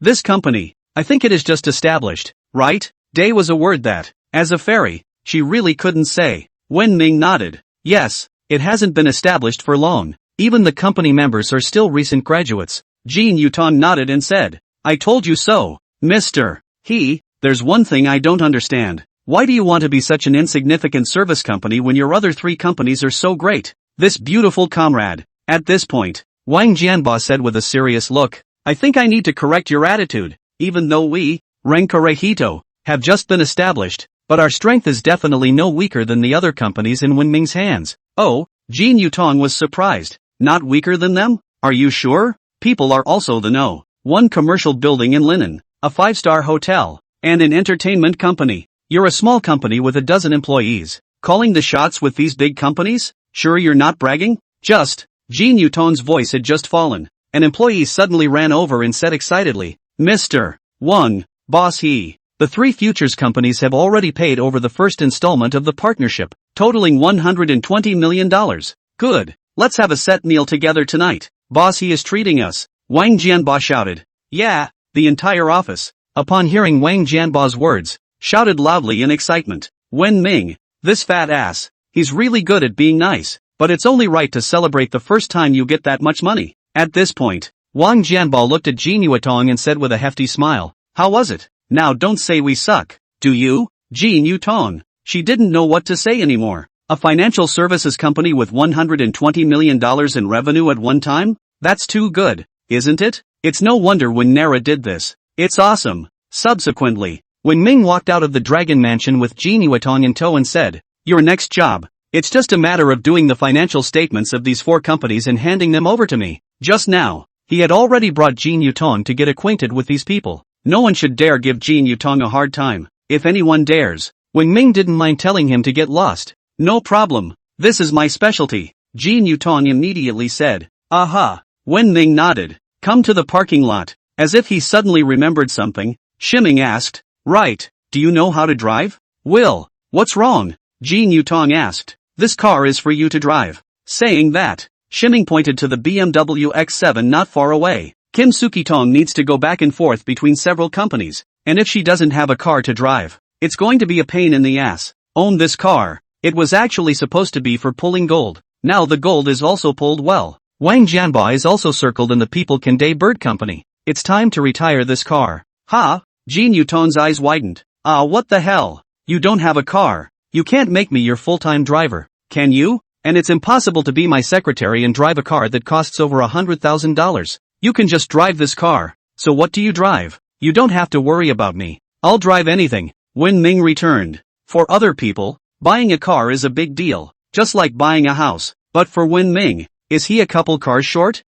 This company, I think it is just established, right? Day was a word that, as a fairy, she really couldn't say. Wenming nodded. Yes, it hasn't been established for long. Even the company members are still recent graduates. Jin Yutong nodded and said, I told you so, Mr. There's one thing I don't understand. Why do you want to be such an insignificant service company when your other 3 companies are so great? This beautiful comrade. At this point, Wang Jianba said with a serious look, I think I need to correct your attitude. Even though we, Renkorehito, have just been established, but our strength is definitely no weaker than the other companies in Wenming's hands. Oh, Jin Yutong was surprised. Not weaker than them? Are you sure? people are also the no. One commercial building in Linen, a 5-star hotel, and an entertainment company. You're a small company with a dozen employees. Calling the shots with these big companies? Sure you're not bragging? Just. Jin Yuton's voice had just fallen. An employee suddenly ran over and said excitedly, Mr. Wang, boss the 3 futures companies have already paid over the first installment of the partnership, totaling $120 million. Good. Let's have a set meal together tonight. Boss he is treating us. Wang Jianba shouted. Yeah, the entire office, upon hearing Wang Jianba's words, shouted loudly in excitement. Wen Ming, this fat ass, he's really good at being nice, but it's only right to celebrate the first time you get that much money. At this point, Wang Jianba looked at Jin Yutong and said with a hefty smile, how was it? Now don't say we suck, do you, Jin Yutong? She didn't know what to say anymore. A financial services company with $120 million in revenue at one time? That's too good, isn't it? It's no wonder when Nara did this. It's awesome. Subsequently, when Ming walked out of the Dragon Mansion with Jin Yutong in tow and said, your next job. It's just a matter of doing the financial statements of these 4 companies and handing them over to me. Just now, he had already brought Jin Yutong to get acquainted with these people. No one should dare give Jin Yutong a hard time. If anyone dares, Wen Ming didn't mind telling him to get lost. No problem. This is my specialty, Jin Yutong immediately said. Aha. Wen Ming nodded. Come to the parking lot. As if he suddenly remembered something, Shiming asked. Right. Do you know how to drive? Will. What's wrong? Jin Yutong asked. This car is for you to drive. Saying that, Shiming pointed to the BMW X7 not far away. Kim Sukitong needs to go back and forth between several companies, and if she doesn't have a car to drive, it's going to be a pain in the ass. Own this car. It was actually supposed to be for pulling gold. Now the gold is also pulled well. Wang Jianba is also circled in the People Can Day Bird Company. It's time to retire this car. Ha? Jin Yutong's eyes widened. What the hell? You don't have a car. You can't make me your full-time driver, can you? And it's impossible to be my secretary and drive a car that costs over $100,000. You can just drive this car. So what do you drive? You don't have to worry about me. I'll drive anything. Wen Ming returned. For other people, buying a car is a big deal, just like buying a house. But for Wen Ming, is he a couple cars short?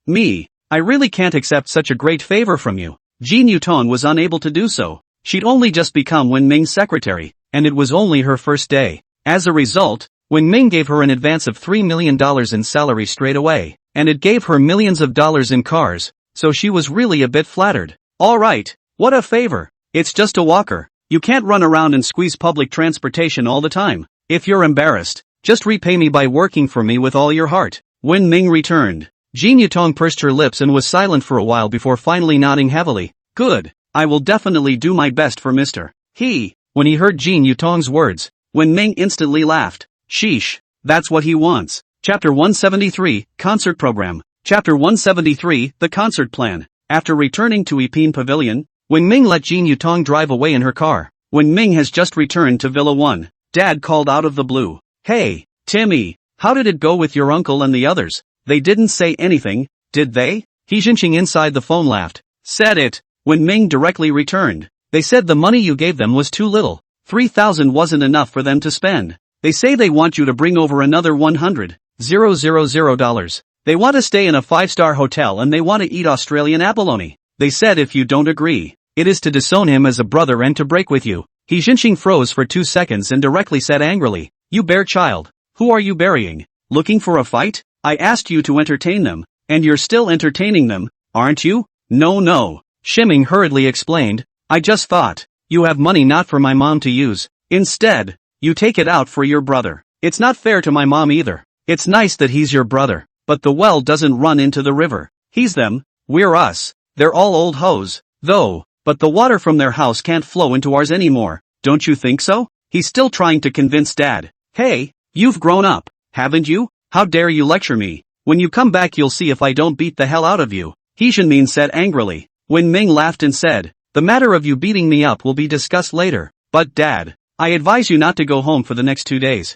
Me. I really can't accept such a great favor from you. Jin Yutong was unable to do so. She'd only just become Wen Ming's secretary, and it was only her first day. As a result, Wen Ming gave her an advance of $3 million in salary straight away, and it gave her millions of dollars in cars, so she was really a bit flattered. Alright, what a favor. It's just a walker. You can't run around and squeeze public transportation all the time. If you're embarrassed, just repay me by working for me with all your heart. Wen Ming returned. Jin Yutong pursed her lips and was silent for a while before finally nodding heavily. Good. I will definitely do my best for Mr. He. When he heard Jin Yutong's words, Wen Ming instantly laughed. Sheesh. That's what he wants. Chapter 173, Concert Program. Chapter 173, The Concert Plan. After returning to Ipin Pavilion, Wen Ming let Jin Yutong drive away in her car. Wen Ming has just returned to Villa 1. Dad called out of the blue. Hey, Timmy, how did it go with your uncle and the others? They didn't say anything, did they? He Jinqing inside the phone laughed. Said it. Wen Ming directly returned. They said the money you gave them was too little. 3,000 wasn't enough for them to spend. They say they want you to bring over another $100,000. They want to stay in a 5-star hotel and they want to eat Australian abalone. They said if you don't agree, it is to disown him as a brother and to break with you. He Jinqing froze for 2 seconds and directly said angrily, You bear child. Who are you burying? Looking for a fight? I asked you to entertain them, and you're still entertaining them, aren't you? No. Shiming hurriedly explained, I just thought, you have money not for my mom to use. Instead, you take it out for your brother. It's not fair to my mom either. It's nice that he's your brother, but the well doesn't run into the river. He's them, we're us. They're all old hoes, though, but the water from their house can't flow into ours anymore, don't you think so? He's still trying to convince Dad. Hey, you've grown up, haven't you? How dare you lecture me? When you come back you'll see if I don't beat the hell out of you. He Jinmin said angrily. Wen Ming laughed and said, the matter of you beating me up will be discussed later. But Dad, I advise you not to go home for the next 2 days.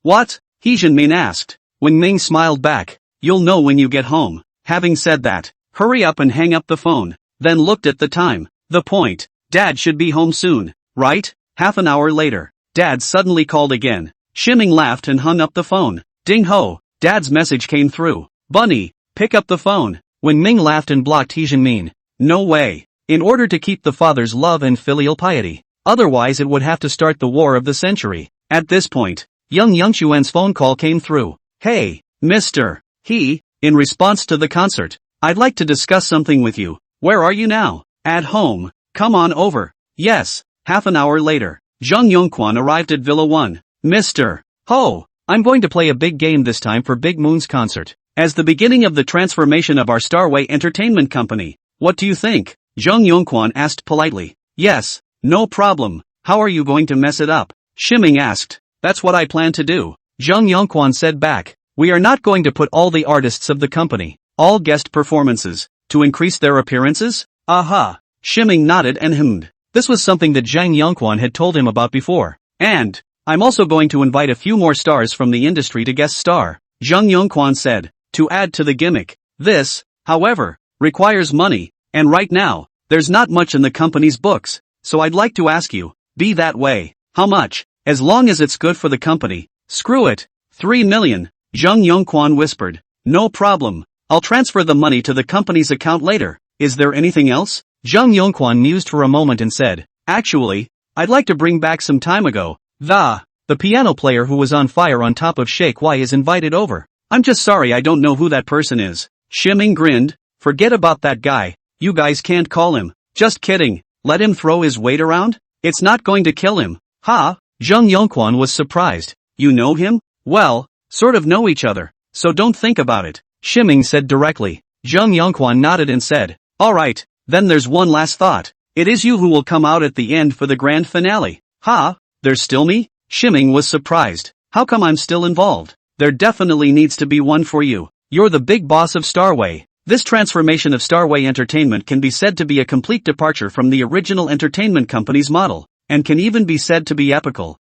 What? He Jinmin asked. Wen Ming smiled back. You'll know when you get home. Having said that, hurry up and hang up the phone. Then looked at the time. The point. Dad should be home soon, right? Half an hour later, Dad suddenly called again. Shiming laughed and hung up the phone. Ding ho, Dad's message came through. Bunny, pick up the phone. When Ming laughed and blocked He Jinmin. No way. In order to keep the father's love and filial piety. Otherwise it would have to start the war of the century. At this point, young Yangchuan's phone call came through. Hey, Mr. He, in response to the concert. I'd like to discuss something with you. Where are you now? At home. Come on over. Yes. Half an hour later, Zhang Yongquan arrived at Villa 1. Mr. Ho, I'm going to play a big game this time for Big Moon's concert. As the beginning of the transformation of our Starway Entertainment Company. What do you think? Zhang Yongquan asked politely. Yes, no problem. How are you going to mess it up? Shiming asked. That's what I plan to do. Zhang Yongquan said back. We are not going to put all the artists of the company, all guest performances, to increase their appearances? Aha. Shiming nodded and hummed. This was something that Zhang Yongquan had told him about before. And, I'm also going to invite a few more stars from the industry to guest star, Zhang Yongquan said, to add to the gimmick. This, however, requires money, and right now, there's not much in the company's books, so I'd like to ask you, be that way. How much? As long as it's good for the company. Screw it. 3 million, Zhang Yongquan whispered. No problem. I'll transfer the money to the company's account later. Is there anything else? Zhang Yongquan mused for a moment and said, actually, I'd like to bring back some time ago. The piano player who was on fire on top of Shake Y is invited over. I'm just sorry I don't know who that person is. Shiming grinned. Forget about that guy. You guys can't call him. Just kidding. Let him throw his weight around? It's not going to kill him. Ha? Zhang Yongquan was surprised. You know him? Well, sort of know each other. So don't think about it. Shiming said directly. Zhang Yongquan nodded and said, alright, then there's one last thought. It is you who will come out at the end for the grand finale. Ha? There's still me? Shiming was surprised. How come I'm still involved? There definitely needs to be one for you. You're the big boss of Starway. This transformation of Starway Entertainment can be said to be a complete departure from the original entertainment company's model, and can even be said to be epical.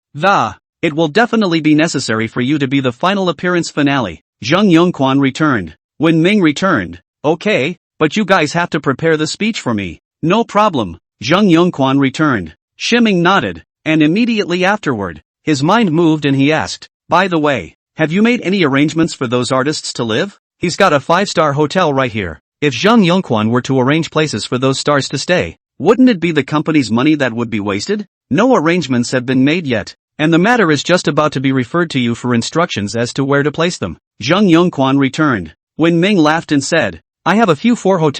It will definitely be necessary for you to be the final appearance finale. Zhang Yongquan returned. When Ming returned, okay, but you guys have to prepare the speech for me. No problem. Zhang Yongquan returned. Shiming nodded, and immediately afterward, his mind moved and he asked, by the way, have you made any arrangements for those artists to live? He's got a 5-star hotel right here. If Zhang Yongquan were to arrange places for those stars to stay, wouldn't it be the company's money that would be wasted? No arrangements have been made yet, and the matter is just about to be referred to you for instructions as to where to place them. Zhang Yongquan returned. When Ming laughed and said, I have a few 4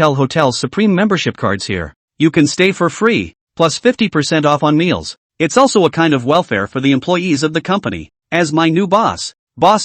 Supreme membership cards here. You can stay for free, plus 50% off on meals. It's also a kind of welfare for the employees of the company. As my new boss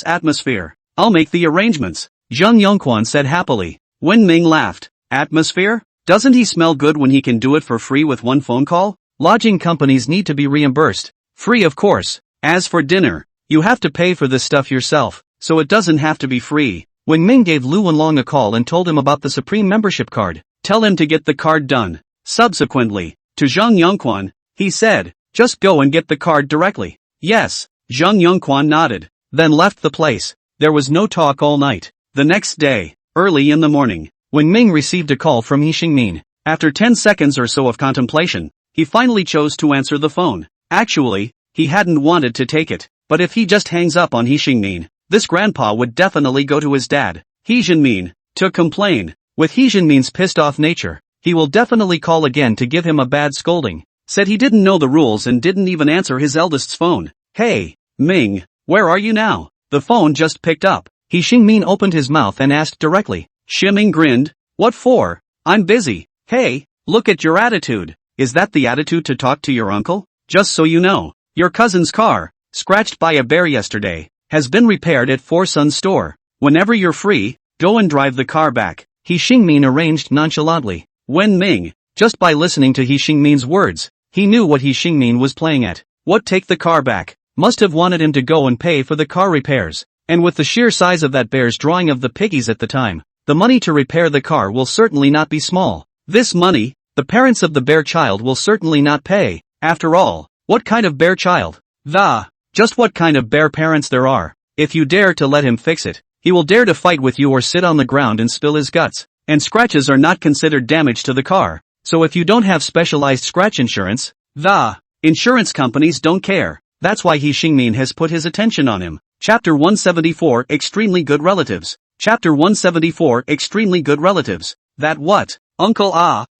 Atmosphere, I'll make the arrangements. Zhang Yongquan said happily. When Ming laughed, Atmosphere? Doesn't he smell good when he can do it for free with one phone call? Lodging companies need to be reimbursed. Free of course. As for dinner, you have to pay for this stuff yourself, so it doesn't have to be free. When Ming gave Lu Wenlong a call and told him about the Supreme membership card, tell him to get the card done. Subsequently, to Zhang Yongquan, he said, just go and get the card directly. Yes, Zhang Yongquan nodded, then left the place. There was no talk all night. The next day, early in the morning, when Ming received a call from He Xingmin, after 10 seconds or so of contemplation, he finally chose to answer the phone. Actually, he hadn't wanted to take it, but if he just hangs up on He Xingmin, this grandpa would definitely go to his dad, He Jinmin, to complain. With He Jinmin's pissed-off nature, he will definitely call again to give him a bad scolding. Said he didn't know the rules and didn't even answer his eldest's phone. Hey, Ming, where are you now? The phone just picked up. He Xingmin opened his mouth and asked directly. Shiming grinned. What for? I'm busy. Hey, look at your attitude. Is that the attitude to talk to your uncle? Just so you know, your cousin's car, scratched by a bear yesterday, has been repaired at Four Sons store. Whenever you're free, go and drive the car back. He Xingmin arranged nonchalantly. When Ming, just by listening to He Xingmin's words, he knew what He Xingmin was playing at. What take the car back? Must have wanted him to go and pay for the car repairs. And with the sheer size of that bear's drawing of the piggies at the time, the money to repair the car will certainly not be small. This money, the parents of the bear child will certainly not pay. After all, what kind of bear child? Just what kind of bear parents there are. If you dare to let him fix it, he will dare to fight with you or sit on the ground and spill his guts. And scratches are not considered damage to the car. So if you don't have specialized scratch insurance, the insurance companies don't care. That's why He Xingmin has put his attention on him. Chapter 174 Extremely Good Relatives. Chapter 174 Extremely Good Relatives. That what? Uncle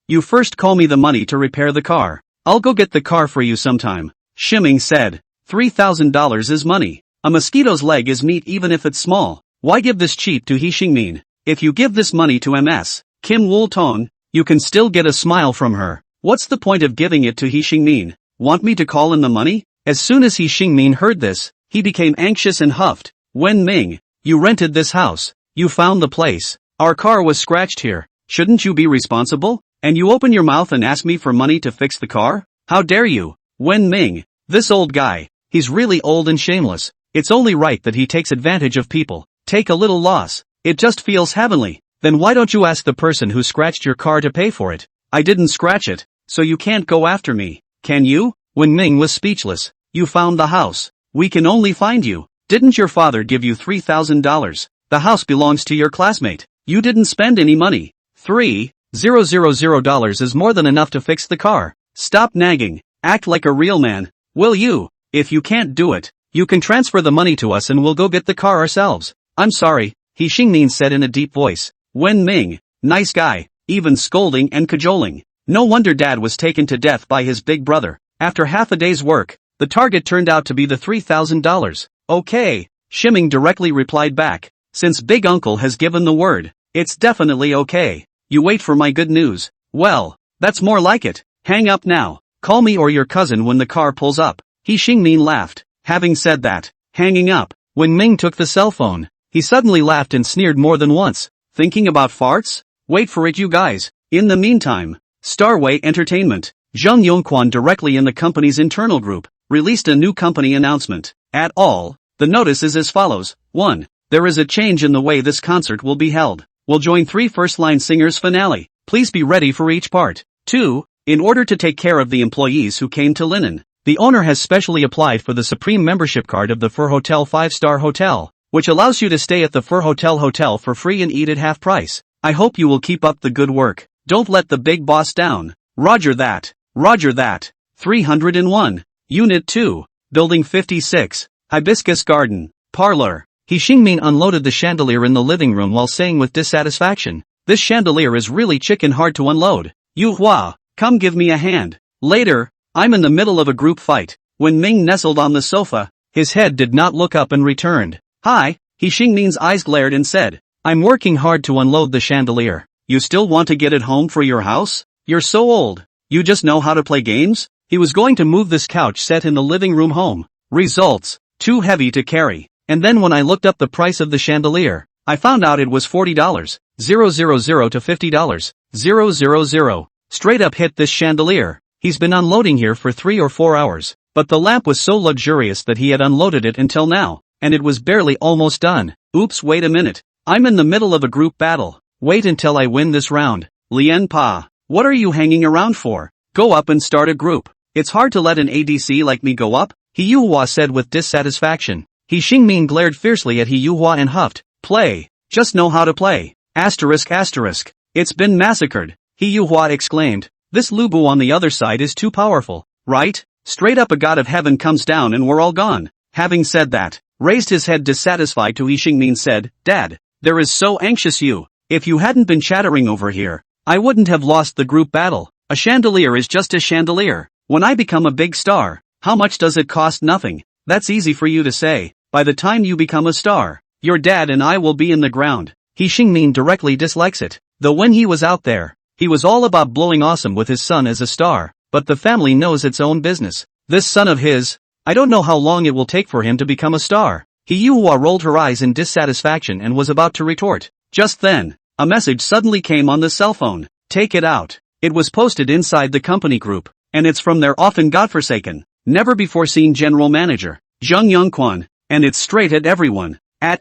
you first call me the money to repair the car. I'll go get the car for you sometime. Shiming said. $3,000 is money. A mosquito's leg is meat even if it's small. Why give this cheap to He Xingmin? If you give this money to Ms. Kim Wool-tong, you can still get a smile from her. What's the point of giving it to He Xingmin? Want me to call in the money? As soon as He Xingmin heard this, he became anxious and huffed. Wen Ming, you rented this house. You found the place. Our car was scratched here. Shouldn't you be responsible? And you open your mouth and ask me for money to fix the car? How dare you? Wen Ming, this old guy, he's really old and shameless. It's only right that he takes advantage of people. Take a little loss. It just feels heavenly. Then why don't you ask the person who scratched your car to pay for it? I didn't scratch it, so you can't go after me. Can you? Wen Ming was speechless. You found the house. We can only find you. Didn't your father give you $3,000? The house belongs to your classmate. You didn't spend any money. $3,000 is more than enough to fix the car. Stop nagging. Act like a real man. Will you? If you can't do it, you can transfer the money to us and we'll go get the car ourselves. I'm sorry, He Xingmin said in a deep voice. Wen Ming, nice guy, even scolding and cajoling. No wonder Dad was taken to death by his big brother. After half a day's work, the target turned out to be the $3,000. Okay, Shiming directly replied back. Since Big Uncle has given the word, it's definitely okay. You wait for my good news. Well, that's more like it. Hang up now. Call me or your cousin when the car pulls up. He Xingmin laughed. Having said that, hanging up, when Ming took the cell phone, he suddenly laughed and sneered more than once. Thinking about farts? Wait for it you guys. In the meantime, Starway Entertainment, Zheng Yongquan directly in the company's internal group, released a new company announcement. At all, the notice is as follows. 1. There is a change in the way this concert will be held. We'll join 3 first-line singers finale. Please be ready for each part. 2. In order to take care of the employees who came to Linen, the owner has specially applied for the Supreme Membership Card of the Fur Hotel 5-star hotel, which allows you to stay at the Fur Hotel for free and eat at half price. I hope you will keep up the good work. Don't let the big boss down. Roger that. Roger that. 301. Unit 2. Building 56. Hibiscus Garden. Parlor. He Xingmin unloaded the chandelier in the living room while saying with dissatisfaction, this chandelier is really chicken hard to unload. Yu Hua, come give me a hand. Later, I'm in the middle of a group fight. When Ming nestled on the sofa, his head did not look up and returned. Hi, He Xingmin's eyes glared and said, I'm working hard to unload the chandelier. You still want to get it home for your house? You're so old. You just know how to play games? He was going to move this couch set in the living room home. Results, too heavy to carry. And then when I looked up the price of the chandelier, I found out it was $40. 000 to $50. 000. Straight up hit this chandelier. He's been unloading here for 3 or 4 hours, but the lamp was so luxurious that he had unloaded it until now, and it was barely almost done. Oops, wait a minute. I'm in the middle of a group battle. Wait until I win this round. Lien Pa, what are you hanging around for? Go up and start a group. It's hard to let an ADC like me go up, He Yuhua said with dissatisfaction. He Xingmin glared fiercely at He Yuhua and huffed. Play. Just know how to play. Asterisk asterisk. It's been massacred. He Yuhua exclaimed. This Lubu on the other side is too powerful, right? Straight up a god of heaven comes down and we're all gone. Having said that, raised his head dissatisfied to He Xingmin said, Dad, there is so anxious you. If you hadn't been chattering over here, I wouldn't have lost the group battle. A chandelier is just a chandelier. When I become a big star, how much does it cost? Nothing. That's easy for you to say. By the time you become a star, your dad and I will be in the ground. He Xingmin directly dislikes it. Though when he was out there, he was all about blowing awesome with his son as a star, but the family knows its own business. This son of his, I don't know how long it will take for him to become a star. He Yuhua rolled her eyes in dissatisfaction and was about to retort. Just then, a message suddenly came on the cell phone. Take it out. It was posted inside the company group, and it's from their often godforsaken, never before seen general manager, Zheng Yongquan. And it's straight at everyone, at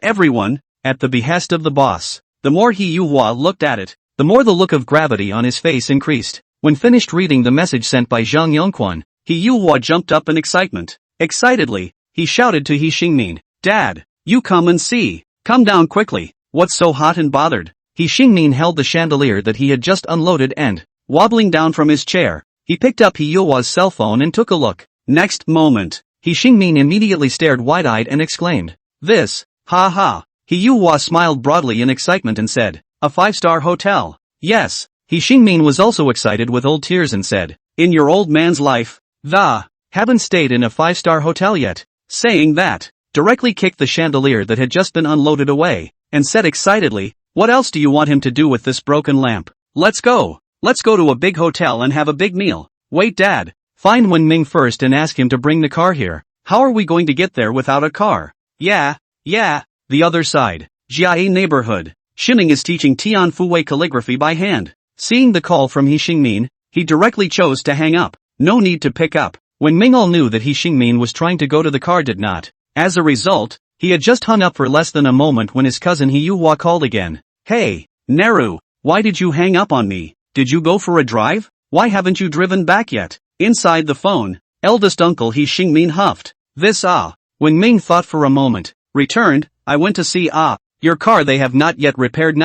the behest of the boss. The more He Yuhua looked at it, the more the look of gravity on his face increased. When finished reading the message sent by Zheng Yongquan, He Yuhua jumped up in excitement. Excitedly, he shouted to He Xingmin, Dad, you come and see. Come down quickly. What's so hot and bothered? He Xingmin held the chandelier that he had just unloaded and, wobbling down from his chair, he picked up He Yuhua's cell phone and took a look. Next moment, He Xingmin immediately stared wide-eyed and exclaimed, This, ha ha. He Yuhua smiled broadly in excitement and said, "A 5-star hotel." Yes. He Xingmin was also excited with old tears and said, "In your old man's life, haven't stayed in a 5-star hotel yet." Saying that, directly kicked the chandelier that had just been unloaded away, and said excitedly, "What else do you want him to do with this broken lamp? Let's go. Let's go to a big hotel and have a big meal." "Wait, Dad. Find Wen Ming first and ask him to bring the car here. How are we going to get there without a car?" Yeah. The other side. Jiayi neighborhood. Shiming is teaching Tian Fuwei calligraphy by hand. Seeing the call from He Xingmin, he directly chose to hang up. No need to pick up. When Ming'al knew that He Xingmin was trying to go to the car did not. As a result, he had just hung up for less than a moment when his cousin He Yuhua called again. "Hey, Neru, why did you hang up on me? Did you go for a drive? Why haven't you driven back yet?" Inside the phone, eldest uncle He Xingmin huffed. When Ming thought for a moment, returned, "I went to see your car they have not yet repaired."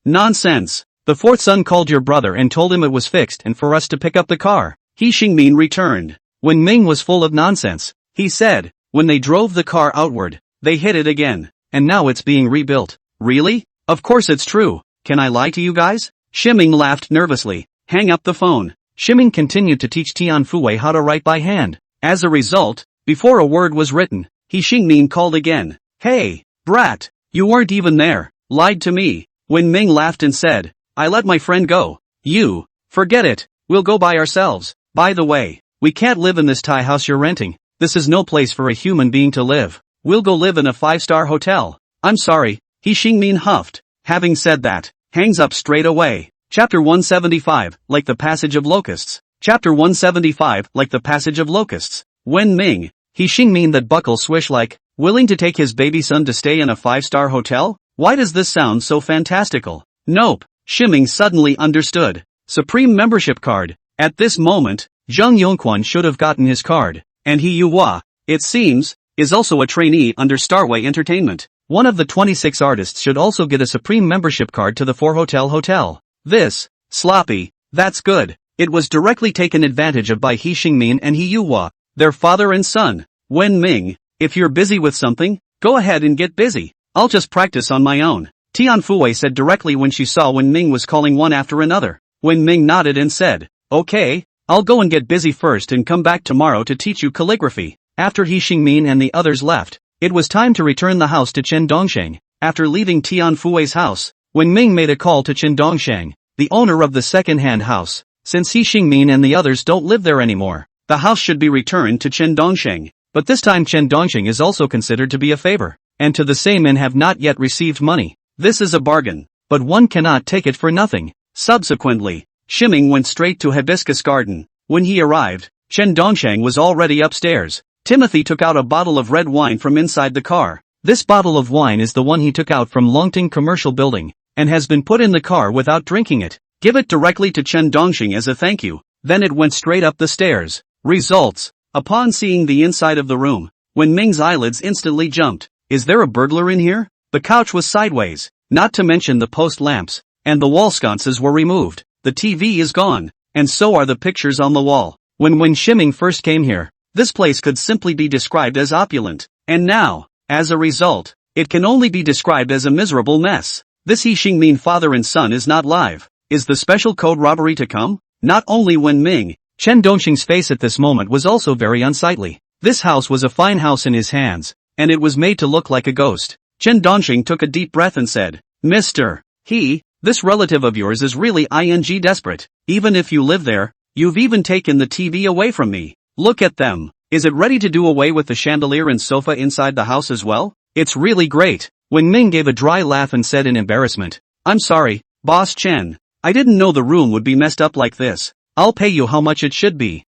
Nonsense. The fourth son called your brother and told him it was fixed and for us to pick up the car. He Xingmin returned. When Ming was full of nonsense, he said, "When they drove the car outward, they hit it again, and now it's being rebuilt." Really? Of course it's true. Can I lie to you guys? Shiming laughed nervously. Hang up the phone. Shiming continued to teach Tian Fuwei how to write by hand. As a result, before a word was written, He Xingmin called again. "Hey, brat, you weren't even there. Lied to me." When Ming laughed and said, "I let my friend go. You, forget it, we'll go by ourselves. By the way, we can't live in this Thai house you're renting. This is no place for a human being to live. We'll go live in a 5-star hotel." "I'm sorry," He Xingmin huffed. Having said that, hangs up straight away. Chapter 175, Like the Passage of Locusts. Chapter 175, Like the Passage of Locusts. When Ming, He Xingmin that buckle swish like, willing to take his baby son to stay in a 5-star hotel? Why does this sound so fantastical? Nope. Shiming suddenly understood. Supreme membership card. At this moment, Zheng Yongquan should have gotten his card, and He Yuhua, it seems, is also a trainee under Starway Entertainment. One of the 26 artists should also get a Supreme membership card to the 4-hotel. This, sloppy, that's good. It was directly taken advantage of by He Xingmin and He Yuhua, their father and son. Wen Ming, if you're busy with something, go ahead and get busy. I'll just practice on my own. Tian Fuwei said directly when she saw Wen Ming was calling one after another. Wen Ming nodded and said, "Okay, I'll go and get busy first and come back tomorrow to teach you calligraphy." After He Xingmin and the others left, it was time to return the house to Chen Dongsheng. After leaving Tian Fuwei's house, Wen Ming made a call to Chen Dongsheng, the owner of the second-hand house. Since He Xingmin and the others don't live there anymore, the house should be returned to Chen Dongsheng. But this time Chen Dongsheng is also considered to be a favor, and to the same men have not yet received money. This is a bargain, but one cannot take it for nothing. Subsequently, Shiming went straight to Hibiscus Garden. When he arrived, Chen Dongsheng was already upstairs. Timothy took out a bottle of red wine from inside the car. This bottle of wine is the one he took out from Longting Commercial Building, and has been put in the car without drinking it. Give it directly to Chen Dongsheng as a thank you. Then it went straight up the stairs. Results. Upon seeing the inside of the room, Wen Ming's eyelids instantly jumped. Is there a burglar in here? The couch was sideways, not to mention the post lamps, and the wall sconces were removed. The TV is gone, and so are the pictures on the wall. When Shiming first came here, this place could simply be described as opulent, and now, as a result, it can only be described as a miserable mess. This He Xingmin father and son is not live. Is the special code robbery to come? Not only Wen Ming, Chen Dongsheng's face at this moment was also very unsightly. This house was a fine house in his hands, and it was made to look like a ghost. Chen Dongsheng took a deep breath and said, "Mr. This relative of yours is really desperate. Even if you live there, you've even taken the TV away from me. Look at them. Is it ready to do away with the chandelier and sofa inside the house as well? It's really great." Wen Ming gave a dry laugh and said in embarrassment, "I'm sorry, Boss Chen. I didn't know the room would be messed up like this. I'll pay you how much it should be."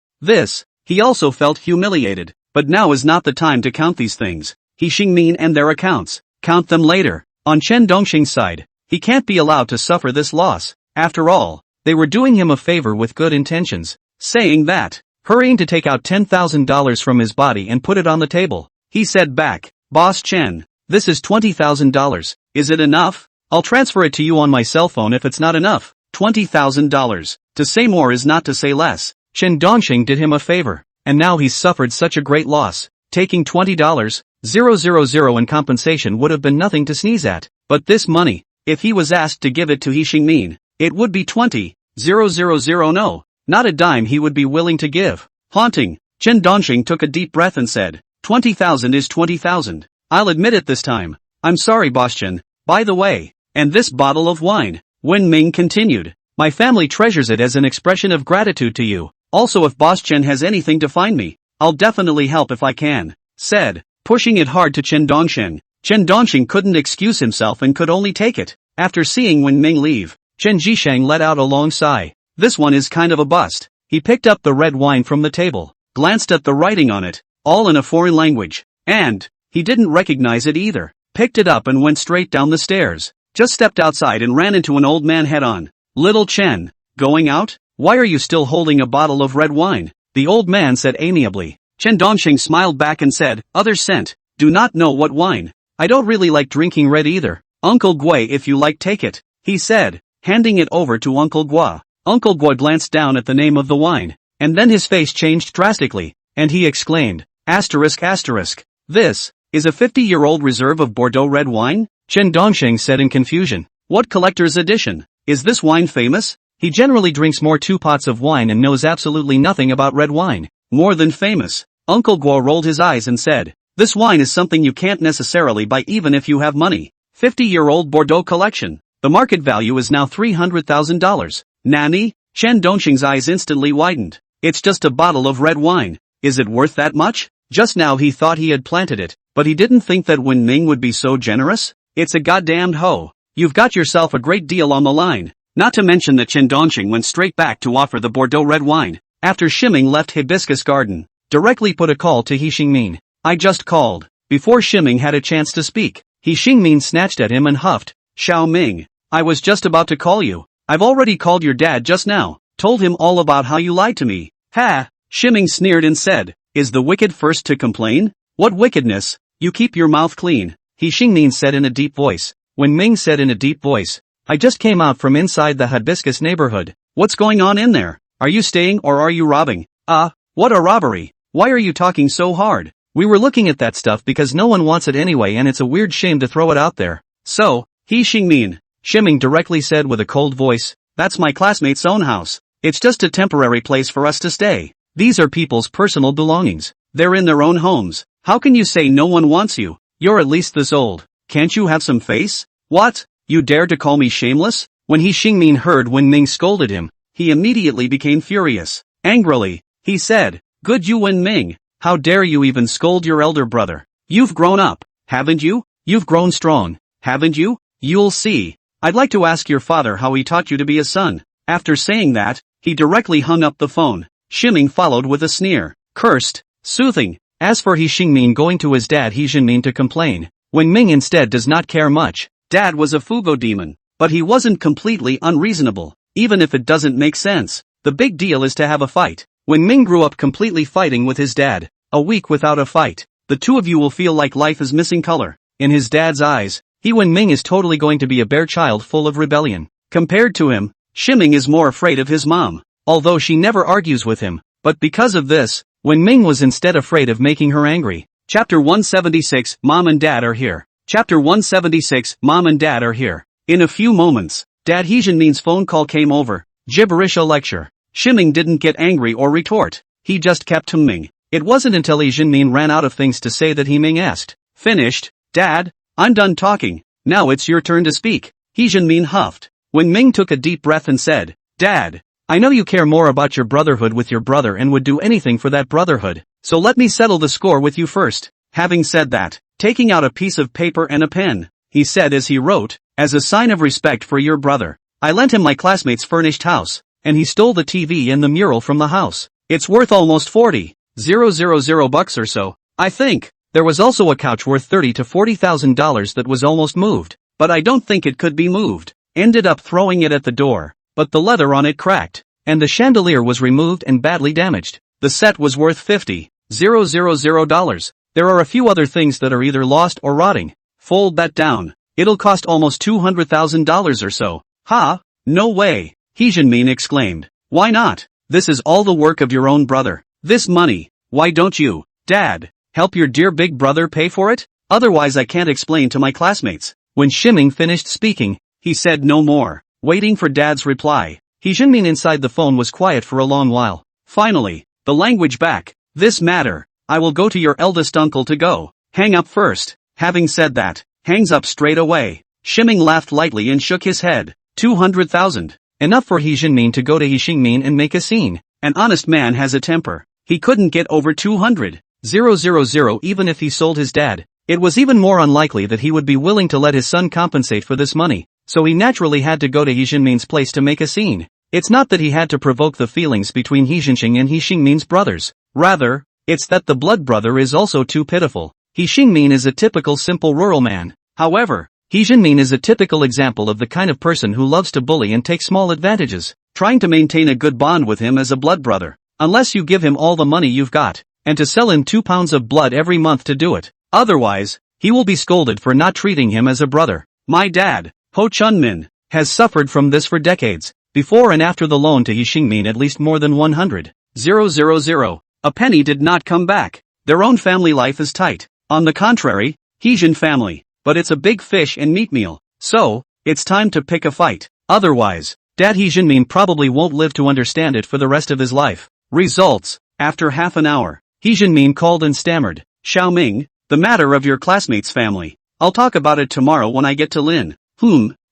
He also felt humiliated, but now is not the time to count these things. He Xingmin and their accounts. Count them later. On Chen Dongsheng's side, he can't be allowed to suffer this loss. After all, they were doing him a favor with good intentions. Saying that, hurrying to take out $10,000 from his body and put it on the table, he said back, "Boss Chen, this is $20,000. Is it enough? I'll transfer it to you on my cell phone if it's not enough." $20,000. To say more is not to say less. Chen Dongsheng did him a favor, and now he's suffered such a great loss. Taking $20,000 in compensation would have been nothing to sneeze at, but this money, if he was asked to give it to He Xingmin, it would be $20,000 no, not a dime he would be willing to give. Haunting, Chen Dongxing took a deep breath and said, 20,000 is 20,000. I'll admit it this time. I'm sorry Boss Chen, by the way, and this bottle of wine. Wen Ming continued, my family treasures it as an expression of gratitude to you. Also if Boss Chen has anything to find me, I'll definitely help if I can, said, pushing it hard to Chen Dongxing. Chen Dongxing couldn't excuse himself and could only take it. After seeing Wen Ming leave, Chen Zhisheng let out a long sigh. This one is kind of a bust. He picked up the red wine from the table, glanced at the writing on it, all in a foreign language, and he didn't recognize it either. Picked it up and went straight down the stairs. Just stepped outside and ran into an old man head-on. Little Chen, going out? Why are you still holding a bottle of red wine? The old man said amiably. Chen Dongxing smiled back and said, others sent, do not know what wine. I don't really like drinking red either. Uncle Gui if you like take it, he said, handing it over to Uncle Gua. Uncle Gua glanced down at the name of the wine, and then his face changed drastically, and he exclaimed, asterisk asterisk, this is a 50-year-old reserve of Bordeaux red wine? Chen Dongxing said in confusion. What collector's edition? Is this wine famous? He generally drinks more 2 pots of wine and knows absolutely nothing about red wine. More than famous. Uncle Guo rolled his eyes and said, this wine is something you can't necessarily buy even if you have money. 50-year-old Bordeaux collection. The market value is now $300,000. Nani? Chen Dongxing's eyes instantly widened. It's just a bottle of red wine. Is it worth that much? Just now he thought he had planted it, but he didn't think that Wen Ming would be so generous. It's a goddamned hoe. You've got yourself a great deal on the line. Not to mention that Chen Dongxing went straight back to offer the Bordeaux red wine. After Shiming left Hibiscus Garden, directly put a call to He Xingmin. I just called. Before Shiming had a chance to speak, He Xingmin snatched at him and huffed. Xiao Ming, I was just about to call you. I've already called your dad just now, told him all about how you lied to me. Ha! Shiming sneered and said, is the wicked first to complain? What wickedness? You keep your mouth clean, He Xingmin said in a deep voice. Wen Ming said in a deep voice, I just came out from inside the Hibiscus neighborhood. What's going on in there? Are you staying or are you robbing? What a robbery. Why are you talking so hard? We were looking at that stuff because no one wants it anyway and it's a weird shame to throw it out there. So, He Xingmin, Shiming directly said with a cold voice, that's my classmate's own house. It's just a temporary place for us to stay. These are people's personal belongings. They're in their own homes. How can you say no one wants you? You're at least this old. Can't you have some face? What? You dare to call me shameless? When He Xingmin heard Wen Ming scolded him, he immediately became furious. Angrily, he said, good you Wen Ming, how dare you even scold your elder brother? You've grown up, haven't you? You've grown strong, haven't you? You'll see. I'd like to ask your father how he taught you to be a son. After saying that, he directly hung up the phone. Shiming followed with a sneer. Cursed, soothing. As for He Xingmin going to his dad He Xinmin to complain, Wen Ming instead does not care much. Dad was a Fugo demon, but he wasn't completely unreasonable, even if it doesn't make sense. The big deal is to have a fight. Wen Ming grew up completely fighting with his dad. A week without a fight, the two of you will feel like life is missing color. In his dad's eyes, Wen Ming is totally going to be a bare child full of rebellion. Compared to him, Shiming is more afraid of his mom, although she never argues with him. But because of this, Wen Ming was instead afraid of making her angry. Chapter 176, Mom and Dad are here. Chapter 176, Mom and Dad are here. In a few moments, Dad He Xinmin's phone call came over. Gibberish a lecture. Shiming didn't get angry or retort. He just kept humming. It wasn't until He Xinmin ran out of things to say that He Ming asked, finished? Dad, I'm done talking. Now it's your turn to speak. He Xinmin huffed. Wen Ming took a deep breath and said, Dad, I know you care more about your brotherhood with your brother and would do anything for that brotherhood, so let me settle the score with you first. Having said that, taking out a piece of paper and a pen, he said as he wrote, as a sign of respect for your brother, I lent him my classmate's furnished house, and he stole the TV and the mural from the house. It's worth almost 40,000 bucks or so, I think. There was also a couch worth $30,000 to $40,000 that was almost moved, but I don't think it could be moved. Ended up throwing it at the door, but the leather on it cracked, and the chandelier was removed and badly damaged. The set was worth $50,000. There are a few other things that are either lost or rotting. Fold that down. It'll cost almost $200,000 or so. Ha! No way! He Xinmin exclaimed. Why not? This is all the work of your own brother. This money, why don't you, Dad? Help your dear big brother pay for it? Otherwise I can't explain to my classmates. When Shiming finished speaking, he said no more, waiting for Dad's reply. He Jinmin inside the phone was quiet for a long while. Finally, the language back. This matter, I will go to your eldest uncle to go. Hang up first. Having said that, hangs up straight away. Shiming laughed lightly and shook his head. 200,000. Enough for He Jinmin to go to He Xingmin and make a scene. An honest man has a temper. He couldn't get over 200,000 even if he sold his dad. It was even more unlikely that he would be willing to let his son compensate for this money, so he naturally had to go to He Jinmin's place to make a scene. It's not that he had to provoke the feelings between He Jinxing and He Xingmin's brothers. Rather, it's that the blood brother is also too pitiful. He Xingmin is a typical simple rural man. However, He Jinmin is a typical example of the kind of person who loves to bully and take small advantages, trying to maintain a good bond with him as a blood brother. Unless you give him all the money you've got, and to sell him 2 pounds of blood every month to do it. Otherwise, he will be scolded for not treating him as a brother. My dad, Ho Chun-min, has suffered from this for decades. Before and after the loan to He Xingmin at least more than 100,000. A penny did not come back. Their own family life is tight. On the contrary, He Jin family. But it's a big fish and meat meal. So, it's time to pick a fight. Otherwise, Dad He Jinmin probably won't live to understand it for the rest of his life. Results. After half an hour, He Jinmin called and stammered. Xiaoming, the matter of your classmate's family. I'll talk about it tomorrow when I get to Lin.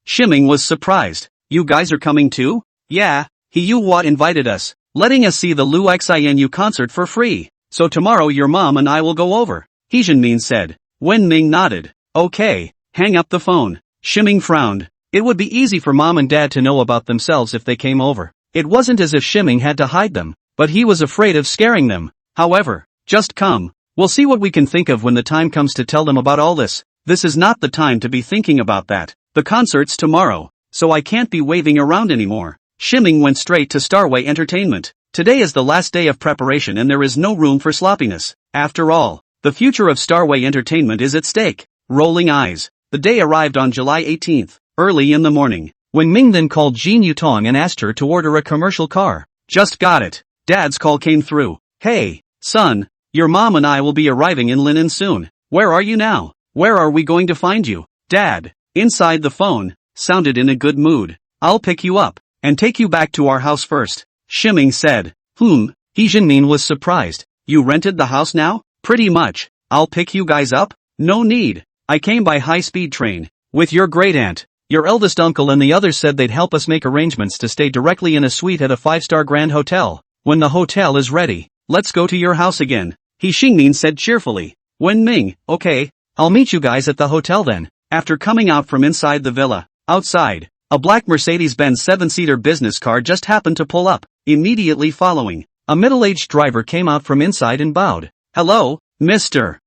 Shiming was surprised. You guys are coming too? Yeah, He Yu Hua invited us, letting us see the Lu Xinu concert for free. So tomorrow your mom and I will go over, He Jinmin said. Wen Ming nodded. Okay, hang up the phone. Shiming frowned. It would be easy for mom and dad to know about themselves if they came over. It wasn't as if Shiming had to hide them, but he was afraid of scaring them. However, just come. We'll see what we can think of when the time comes to tell them about all this. This is not the time to be thinking about that. The concert's tomorrow, so I can't be waving around anymore. Shiming went straight to Starway Entertainment. Today is the last day of preparation and there is no room for sloppiness. After all, the future of Starway Entertainment is at stake. Rolling eyes. The day arrived on July 18th, early in the morning. When Ming then called Jean Yutong and asked her to order a commercial car. Just got it. Dad's call came through. Hey, son, your mom and I will be arriving in Linen soon. Where are you now? Where are we going to find you? Dad, inside the phone, sounded in a good mood. I'll pick you up, and take you back to our house first. Shiming said. He Jinmin was surprised. You rented the house now? Pretty much. I'll pick you guys up? No need. I came by high-speed train. With your great-aunt. Your eldest uncle and the others said they'd help us make arrangements to stay directly in a suite at a 5-star Grand Hotel. When the hotel is ready, let's go to your house again. He Xingmin said cheerfully. Wen Ming, okay, I'll meet you guys at the hotel then. After coming out from inside the villa, outside, a black Mercedes-Benz 7-seater business car just happened to pull up. Immediately following, a middle-aged driver came out from inside and bowed. Hello, Mr.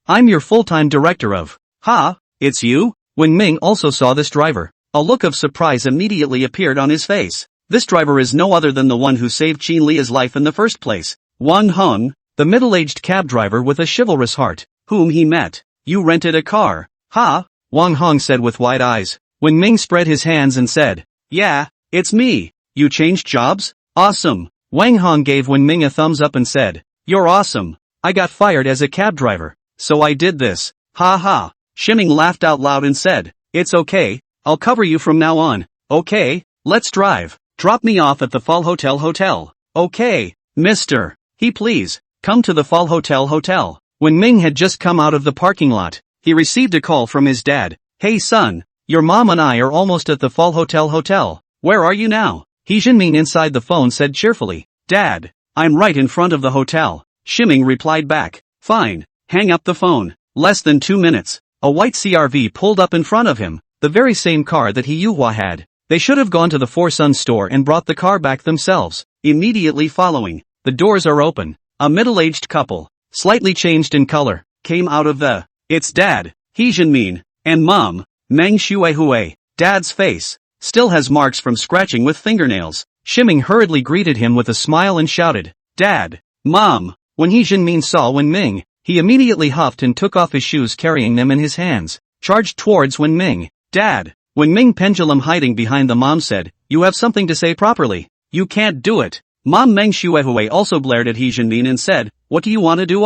I'm your full-time director of. It's you? When Ming also saw this driver, a look of surprise immediately appeared on his face. This driver is no other than the one who saved Qin Lia's life in the first place. Wang Heng, the middle-aged cab driver with a chivalrous heart, whom he met. You rented a car, Wang Heng said with wide eyes. When Ming spread his hands and said, yeah, it's me. You changed jobs? Awesome. Wang Heng gave Wen Ming a thumbs up and said, you're awesome. I got fired as a cab driver, so I did this. Shiming laughed out loud and said, it's okay, I'll cover you from now on. Okay, let's drive. Drop me off at the Fall Hotel. Okay, mister. Please, come to the Fall Hotel. When Ming had just come out of the parking lot, he received a call from his dad. Hey son, your mom and I are almost at the Fall Hotel. Where are you now? He Jinmin inside the phone said cheerfully. Dad, I'm right in front of the hotel. Shiming replied back. Fine, hang up the phone. Less than 2 minutes. A white CRV pulled up in front of him, the very same car that He Yuhua had. They should have gone to the Four Sons store and brought the car back themselves. Immediately following, the doors are open. A middle-aged couple, slightly changed in color, came out of the. It's Dad, He Jinmin, and Mom, Meng Shuehui. Dad's face still has marks from scratching with fingernails. Shiming hurriedly greeted him with a smile and shouted, Dad, Mom. When He Jinmin saw Wen Ming, he immediately huffed and took off his shoes carrying them in his hands, charged towards Wen Ming. Dad. Wen Ming pendulum hiding behind the mom said, you have something to say properly. You can't do it. Mom Meng Shuehui also glared at He Jinmin and said, what do you want to do?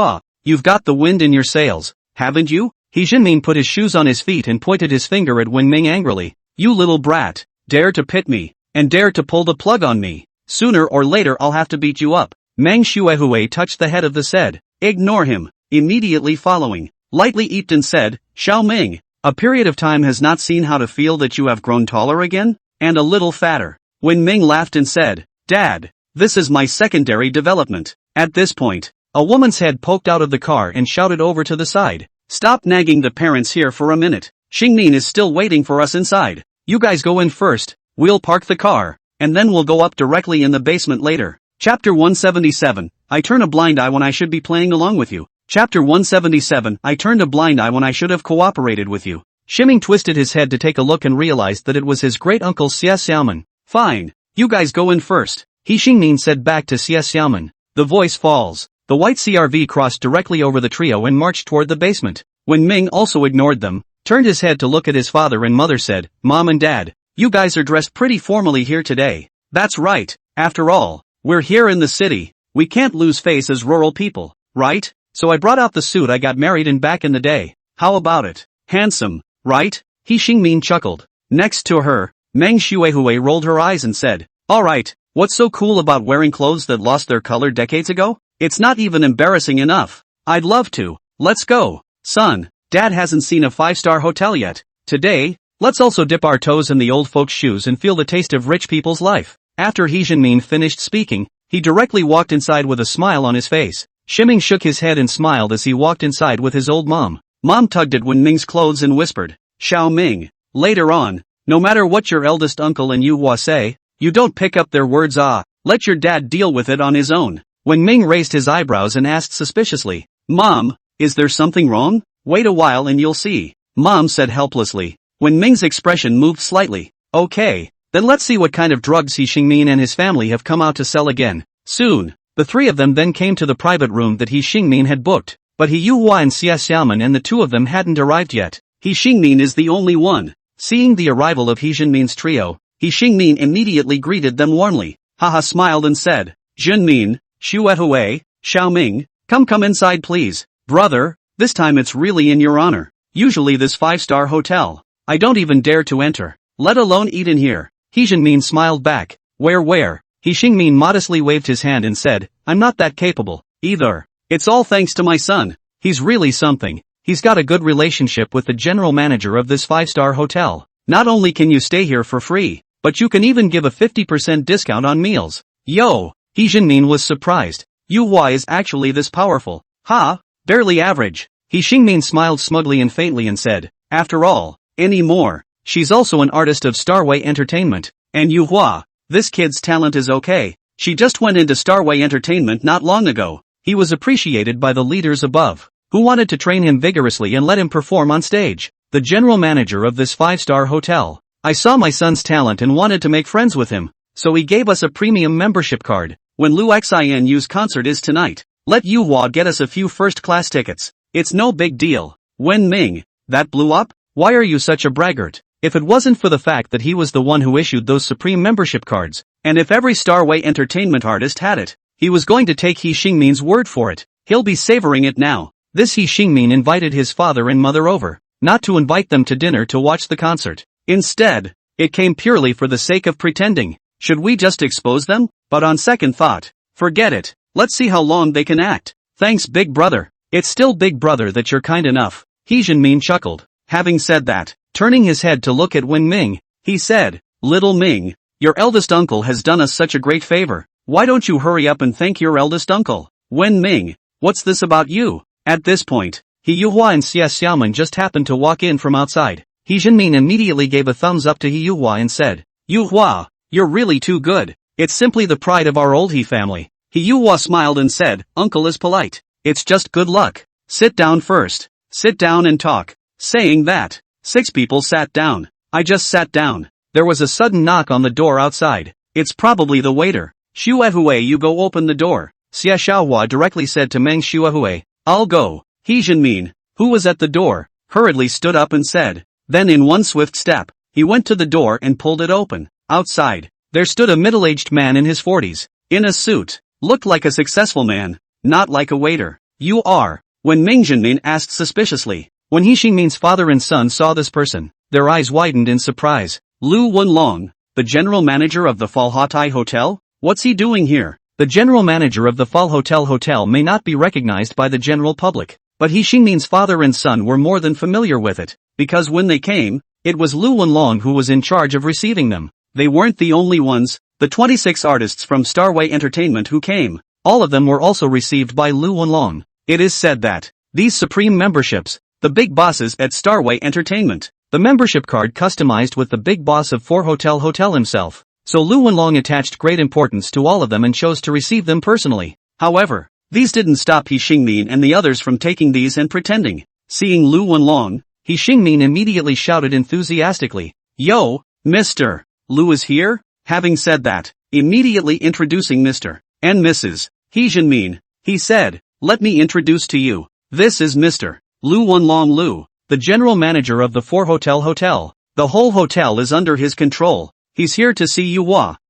you've got the wind in your sails, haven't you? He Jinmin put his shoes on his feet and pointed his finger at Wen Ming angrily. You little brat, dare to pit me, and dare to pull the plug on me. Sooner or later I'll have to beat you up. Meng Shuehui touched the head of the said. Ignore him. Immediately following, lightly eeped and said, Xiao Ming, a period of time has not seen how to feel that you have grown taller again? And a little fatter. Wen Ming laughed and said, Dad, this is my secondary development. At this point, a woman's head poked out of the car and shouted over to the side. Stop nagging the parents here for a minute. Xingmin is still waiting for us inside. You guys go in first, we'll park the car, and then we'll go up directly in the basement later. Chapter 177, I turn a blind eye when I should be playing along with you. Chapter 177, I turned a blind eye when I should have cooperated with you. Ximing twisted his head to take a look and realized that it was his great-uncle Xie Xiaoman. Fine, you guys go in first, he Xingmin said back to Xie Xiaoman. The voice falls. The white CRV crossed directly over the trio and marched toward the basement. When Ming also ignored them, turned his head to look at his father and mother said, Mom and Dad, you guys are dressed pretty formally here today. That's right, after all, we're here in the city, we can't lose face as rural people, right? So I brought out the suit I got married in back in the day. How about it? Handsome, right? He Xingmin chuckled. Next to her, Meng Shuehui rolled her eyes and said, Alright, what's so cool about wearing clothes that lost their color decades ago? It's not even embarrassing enough. I'd love to. Let's go. Son, Dad hasn't seen a 5-star hotel yet. Today, let's also dip our toes in the old folks' shoes and feel the taste of rich people's life. After He Jinmin finished speaking, he directly walked inside with a smile on his face. Ximing shook his head and smiled as he walked inside with his old mom. Mom tugged at Wen Ming's clothes and whispered, Xiao Ming, later on, no matter what your eldest uncle and you Hua say, you don't pick up their words let your dad deal with it on his own. Wen Ming raised his eyebrows and asked suspiciously, Mom, is there something wrong? Wait a while and you'll see, Mom said helplessly. Wen Ming's expression moved slightly. Okay, then let's see what kind of drugs He Xingmin and his family have come out to sell again. Soon. The three of them then came to the private room that He Xingmin had booked, but He Yuhua and Xie Xiaoman and the two of them hadn't arrived yet. He Xingmin is the only one. Seeing the arrival of He Jinmin's trio, He Xingmin immediately greeted them warmly. Haha smiled and said, Jinmin, Shuehui, Xiaoming, come inside please. Brother, this time it's really in your honor. Usually this 5-star hotel, I don't even dare to enter, let alone eat in here. He Jinmin smiled back. Where? He Xingmin modestly waved his hand and said, I'm not that capable, either. It's all thanks to my son. He's really something. He's got a good relationship with the general manager of this 5-star hotel. Not only can you stay here for free, but you can even give a 50% discount on meals. Yo! He Jinmin was surprised. Yuhua is actually this powerful. Ha! Barely average. He Xingmin smiled smugly and faintly and said, after all, any more. She's also an artist of Starway Entertainment. And Yuhua, this kid's talent is okay. She just went into Starway Entertainment not long ago. He was appreciated by the leaders above, who wanted to train him vigorously and let him perform on stage. The general manager of this 5-star hotel. I saw my son's talent and wanted to make friends with him, so he gave us a premium membership card. When Lu Xianyu's concert is tonight, let Yuhua get us a few first-class tickets. It's no big deal. Wen Ming, that blew up? Why are you such a braggart? If it wasn't for the fact that he was the one who issued those supreme membership cards, and if every Starway Entertainment artist had it, he was going to take He Xingmin's word for it. He'll be savoring it now. This He Xingmin invited his father and mother over, not to invite them to dinner to watch the concert. Instead, it came purely for the sake of pretending. Should we just expose them? But on second thought, forget it. Let's see how long they can act. Thanks big brother. It's still big brother that you're kind enough. He Jinmin chuckled. Having said that, turning his head to look at Wen Ming, he said, Little Ming, your eldest uncle has done us such a great favor. Why don't you hurry up and thank your eldest uncle? Wen Ming, what's this about you? At this point, He Yuhua and Xie Xiaoman just happened to walk in from outside. He Jinmin immediately gave a thumbs up to He Yuhua and said, Yuhua, you're really too good. It's simply the pride of our old He family. He Yuhua smiled and said, Uncle is polite. It's just good luck. Sit down first. Sit down and talk. Saying that, 6 people sat down. I just sat down. There was a sudden knock on the door outside. It's probably the waiter. Shuehui, you go open the door. Xie Xiaohua directly said to Meng Shuehui. I'll go. He Jinmin, who was at the door, hurriedly stood up and said. Then in one swift step, he went to the door and pulled it open. Outside, there stood a middle-aged man in his 40s, in a suit, looked like a successful man, not like a waiter. You are. Wen Ming Jinmin asked suspiciously. When He Xingmin's father and son saw this person, their eyes widened in surprise. Lu Wenlong, the general manager of the Falhatai Hotel? What's he doing here? The general manager of the Fall Hotel may not be recognized by the general public, but He Xingmin's father and son were more than familiar with it, because when they came, it was Lu Wenlong who was in charge of receiving them. They weren't the only ones, the 26 artists from Starway Entertainment who came, all of them were also received by Lu Wenlong. It is said that these supreme memberships, the big bosses at Starway Entertainment, the membership card customized with the big boss of 4 Hotel himself. So Lu Wenlong attached great importance to all of them and chose to receive them personally. However, these didn't stop He Xingmin and the others from taking these and pretending. Seeing Lu Wenlong, He Xingmin immediately shouted enthusiastically, "Yo, Mr. Lu is here?" Having said that, immediately introducing Mr. and Mrs. He Xingmin, he said, "Let me introduce to you. This is Mr. Lu Wenlong Lu, the general manager of the 4 Hotel. The whole hotel is under his control. He's here to see you."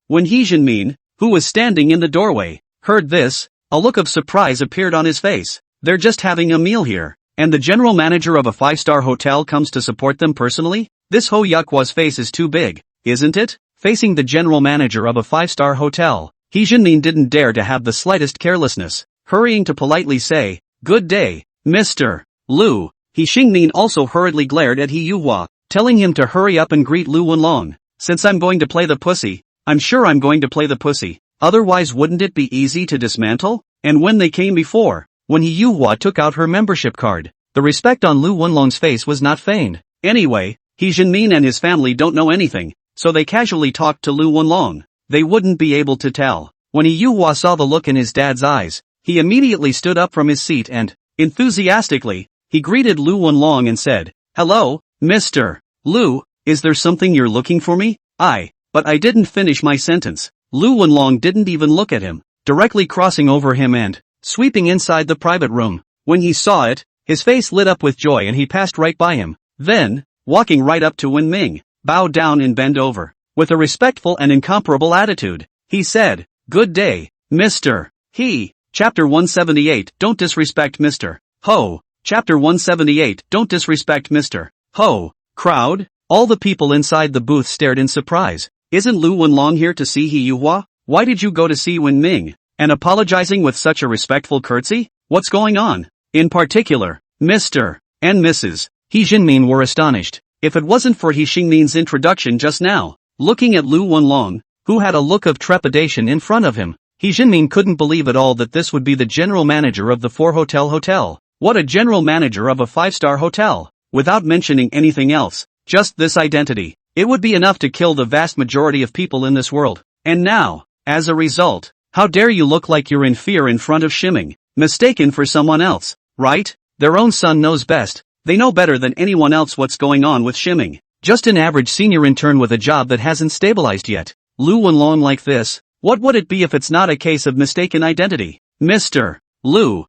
When He Xingmin, who was standing in the doorway, heard this, a look of surprise appeared on his face. They're just having a meal here, and the general manager of a 5-star hotel comes to support them personally? This Ho Yukhwa's face is too big, isn't it? Facing the general manager of a 5-star hotel, He Xingmin didn't dare to have the slightest carelessness, hurrying to politely say, "Good day, Mr. Lu." He Xingmin also hurriedly glared at He Yuhua, telling him to hurry up and greet Lu Wenlong. "Since I'm going to play the pussy, I'm sure I'm going to play the pussy. Otherwise wouldn't it be easy to dismantle?" And when they came before, when He Yuhua took out her membership card, the respect on Lu Wenlong's face was not feigned. Anyway, He Xingmin and his family don't know anything, so they casually talked to Lu Wenlong. They wouldn't be able to tell. When He Yuhua saw the look in his dad's eyes, he immediately stood up from his seat and, enthusiastically, he greeted Lu Wenlong and said, "Hello, Mr. Lu, is there something you're looking for me?" But I didn't finish my sentence. Lu Wenlong didn't even look at him, directly crossing over him and sweeping inside the private room. When he saw it, his face lit up with joy and he passed right by him. Then, walking right up to Wen Ming, bowed down and bent over. With a respectful and incomparable attitude, he said, "Good day, Mr. He." Chapter 178, Don't Disrespect Mr. Ho. Chapter 178, Don't Disrespect Mr. Ho. Crowd? All the people inside the booth stared in surprise. Isn't Lu Wenlong here to see He Yuhua? Why did you go to see Wen Ming? And apologizing with such a respectful curtsy? What's going on? In particular, Mr. and Mrs. He Xingmin were astonished. If it wasn't for He Xingmin's introduction just now, looking at Lu Wenlong, who had a look of trepidation in front of him, He Xingmin couldn't believe at all that this would be the general manager of the 4 Hotel. What a general manager of a 5-star hotel! Without mentioning anything else, just this identity, it would be enough to kill the vast majority of people in this world. And now, as a result, how dare you look like you're in fear in front of Ximing, mistaken for someone else, right? Their own son knows best, they know better than anyone else what's going on with Ximing. Just an average senior intern with a job that hasn't stabilized yet. Lu Wenlong like this, what would it be if it's not a case of mistaken identity? Mr. Lu,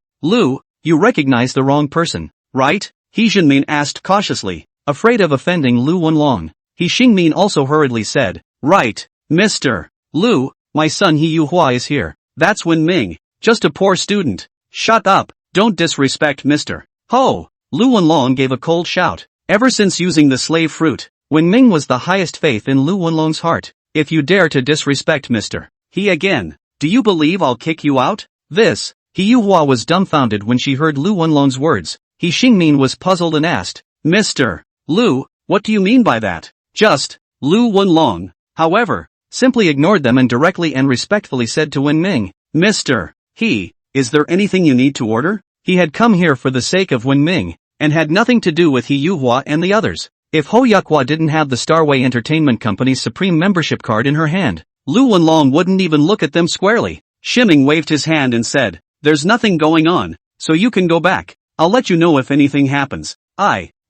you recognize the wrong person, right? He Xingmin asked cautiously, afraid of offending Lu Wenlong. He Xingmin also hurriedly said, "Right, Mr. Lu, my son He Yuhua is here. That's Wen Ming, just a poor student." "Shut up, don't disrespect Mr. Ho." Lu Wenlong gave a cold shout. Ever since using the slave fruit, Wen Ming was the highest faith in Lu Wenlong's heart. "If you dare to disrespect Mr. He again, do you believe I'll kick you out?" This, He Yuhua was dumbfounded when she heard Lu Wenlong's words. He Xingmin was puzzled and asked, "Mr. Lu, what do you mean by that?" Just, Lu Wenlong, however, simply ignored them and directly and respectfully said to Wen Ming, "Mr. He, is there anything you need to order?" He had come here for the sake of Wen Ming, and had nothing to do with He Yuhua and the others. If Ho Yukhwa didn't have the Starway Entertainment Company's supreme membership card in her hand, Lu Wenlong wouldn't even look at them squarely. Ximing waved his hand and said, "There's nothing going on, so you can go back. I'll let you know if anything happens.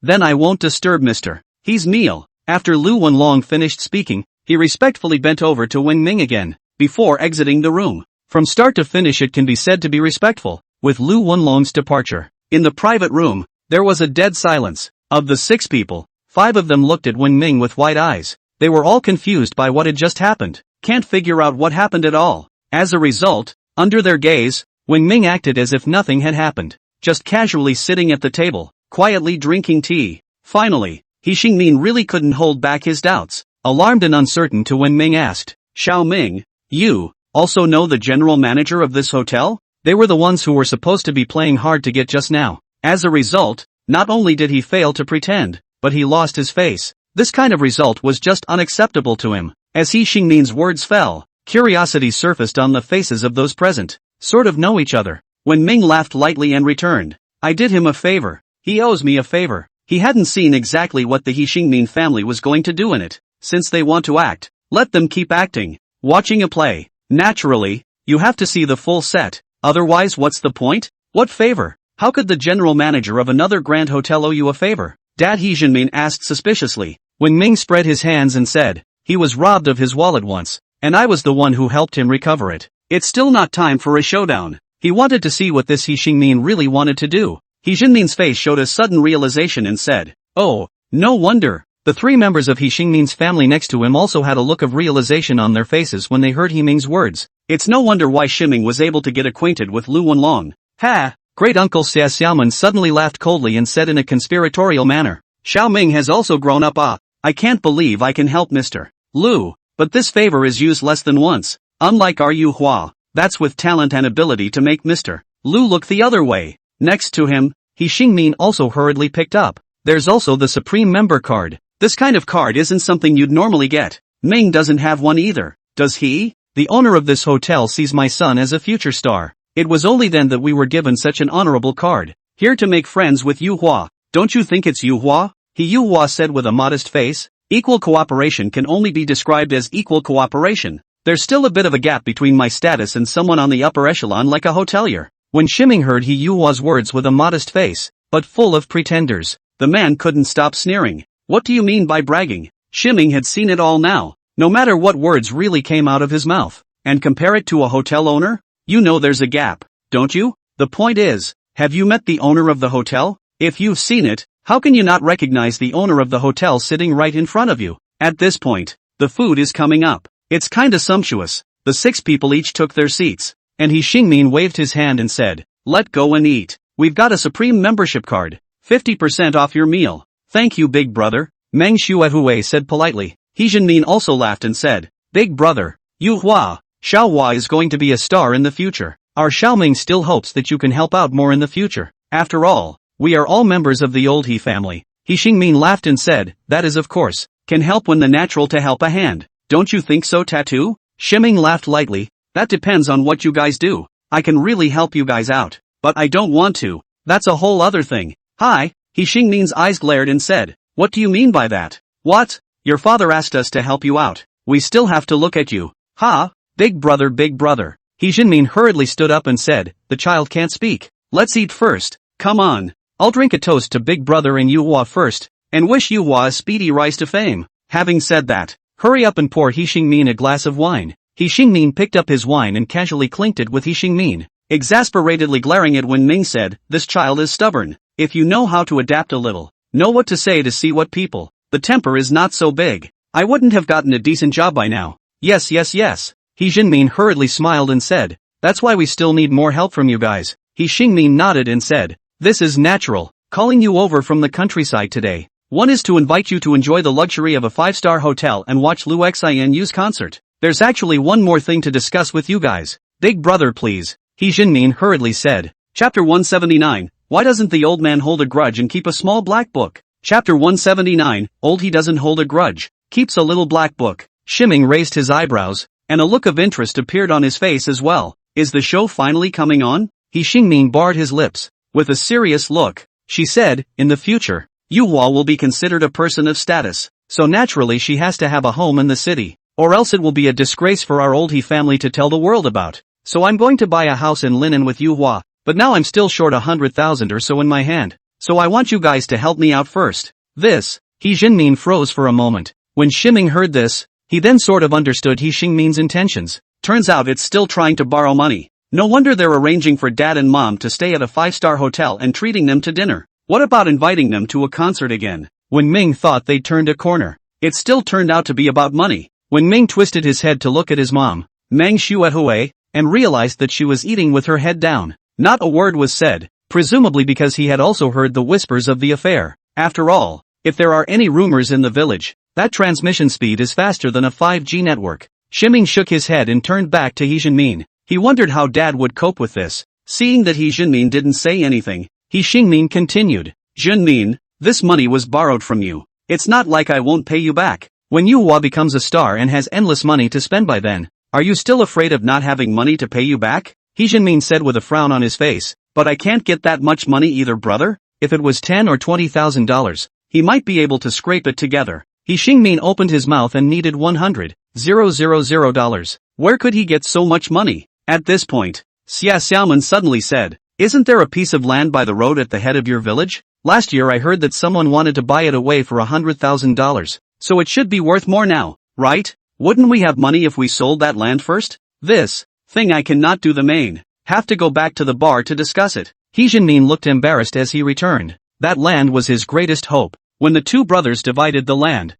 Then I won't disturb Mr. He's meal." After Lu Wenlong finished speaking, he respectfully bent over to Wen Ming again, before exiting the room. From start to finish it can be said to be respectful. With Lu Wenlong's departure, in the private room, there was a dead silence. Of the 6 people, 5 of them looked at Wen Ming with wide eyes. They were all confused by what had just happened, can't figure out what happened at all. As a result, under their gaze, Wen Ming acted as if nothing had happened. just casually sitting at the table, quietly drinking tea. Finally, He Xingmin really couldn't hold back his doubts. Alarmed and uncertain to when Ming asked, Xiao Ming, you also know the general manager of this hotel? They were the ones who were supposed to be playing hard to get just now. As a result, not only did he fail to pretend, but he lost his face. This kind of result was just unacceptable to him. As He Xingmin's words fell, curiosity surfaced on the faces of those present. Sort of know each other. When Ming laughed lightly and returned, I did him a favor. He owes me a favor. He hadn't seen exactly what the He Xingmin family was going to do in it. Since they want to act, let them keep acting. Watching a play. Naturally, you have to see the full set. Otherwise, what's the point? What favor? How could the general manager of another grand hotel owe you a favor? Dad He Xingmin asked suspiciously. When Ming spread his hands and said, he was robbed of his wallet once, and I was the one who helped him recover it. It's still not time for a showdown. He wanted to see what this He Xingmin really wanted to do. He Xingmin's face showed a sudden realization and said, oh, no wonder. The three members of He Xingmin's family next to him also had a look of realization on their faces when they heard He Ming's words. It's no wonder why Shiming was able to get acquainted with Lu Wenlong. Ha! Great Uncle Xia Xiaoman suddenly laughed coldly and said in a conspiratorial manner, Xiao Ming has also grown up. I can't believe I can help Mr. Lu, but this favor is used less than once. Unlike our Yu Hua, that's with talent and ability to make Mr. Lu look the other way. Next to him, He Xingmin also hurriedly picked up. There's also the Supreme Member card. This kind of card isn't something you'd normally get. Ming doesn't have one either, does he? The owner of this hotel sees my son as a future star. It was only then that we were given such an honorable card. Here to make friends with Yu Hua. Don't you think it's Yu Hua? Yu Hua said with a modest face. Equal cooperation can only be described as equal cooperation. There's still a bit of a gap between my status and someone on the upper echelon like a hotelier. When Shiming heard Yu Hua's words with a modest face, but full of pretenders, the man couldn't stop sneering. What do you mean by bragging? Shiming had seen it all now. No matter what words really came out of his mouth. And compare it to a hotel owner? You know there's a gap, don't you? The point is, have you met the owner of the hotel? If you've seen it, how can you not recognize the owner of the hotel sitting right in front of you? At this point, the food is coming up. It's kinda sumptuous. The 6 people each took their seats, and He Xingmin waved his hand and said, let go and eat. We've got a Supreme Membership card. 50% off your meal. Thank you, big brother. Meng Shuehui said politely. He Xingmin also laughed and said, big brother, Yu Hua, Xiao Hua is going to be a star in the future. Our Xiaoming still hopes that you can help out more in the future. After all, we are all members of the old He family. He Xingmin laughed and said, that is of course, can help when the natural to help a hand. Don't you think so, Tattoo? Shiming laughed lightly. That depends on what you guys do. I can really help you guys out, but I don't want to. That's a whole other thing. Hi, He Xingmin's eyes glared and said, what do you mean by that? What? Your father asked us to help you out. We still have to look at you. Ha, big brother, big brother. He Xingmin hurriedly stood up and said, the child can't speak. Let's eat first. Come on. I'll drink a toast to big brother and Yu Hua first, and wish Yu Hua a speedy rise to fame. Having said that, hurry up and pour He Xingmin a glass of wine. He Xingmin picked up his wine and casually clinked it with He Xingmin, exasperatedly glaring at when Ming said, this child is stubborn. If you know how to adapt a little, know what to say to see what people, the temper is not so big. I wouldn't have gotten a decent job by now. Yes. He Xingmin hurriedly smiled and said, that's why we still need more help from you guys. He Xingmin nodded and said, this is natural, calling you over from the countryside today. One is to invite you to enjoy the luxury of a 5-star hotel and watch Lu Xinyu's concert. There's actually one more thing to discuss with you guys. Big brother please, He Xingmin hurriedly said. Chapter 179, why doesn't the old man hold a grudge and keep a small black book? Chapter 179, old he doesn't hold a grudge, keeps a little black book. Shiming raised his eyebrows, and a look of interest appeared on his face as well. Is the show finally coming on? He Xingmin barred his lips. With a serious look, she said, in the future, Yu Hua will be considered a person of status, so naturally she has to have a home in the city, or else it will be a disgrace for our old He family to tell the world about. So I'm going to buy a house in Linen with Yu Hua, but now I'm still short 100,000 or so in my hand, so I want you guys to help me out first. This, He Xingmin froze for a moment. When Shiming heard this, he then sort of understood He Xingmin's intentions. Turns out it's still trying to borrow money. No wonder they're arranging for dad and mom to stay at a 5-star hotel and treating them to dinner. What about inviting them to a concert again? When Ming thought they'd turned a corner, it still turned out to be about money. When Ming twisted his head to look at his mom, Meng Shuehui, and realized that she was eating with her head down, not a word was said. presumably because he had also heard the whispers of the affair. After all, if there are any rumors in the village, that transmission speed is faster than a 5G network. Shiming shook his head and turned back to He Jinmin. He wondered how Dad would cope with this. Seeing that He Jinmin didn't say anything, He Xingmin continued. Jinmin, this money was borrowed from you. It's not like I won't pay you back. When Yuhua becomes a star and has endless money to spend by then, are you still afraid of not having money to pay you back? He Jinmin said with a frown on his face. But I can't get that much money either, brother. If it was $10,000 or $20,000, he might be able to scrape it together. He Xingmin opened his mouth and needed $100,000. Where could he get so much money? At this point, Xia Xiaoman suddenly said, isn't there a piece of land by the road at the head of your village? Last year I heard that someone wanted to buy it away for $100,000, so it should be worth more now, right? Wouldn't we have money if we sold that land first? This thing I cannot do the main. Have to go back to the bar to discuss it. He Jinmin looked embarrassed as he returned. That land was his greatest hope. When the two brothers divided the land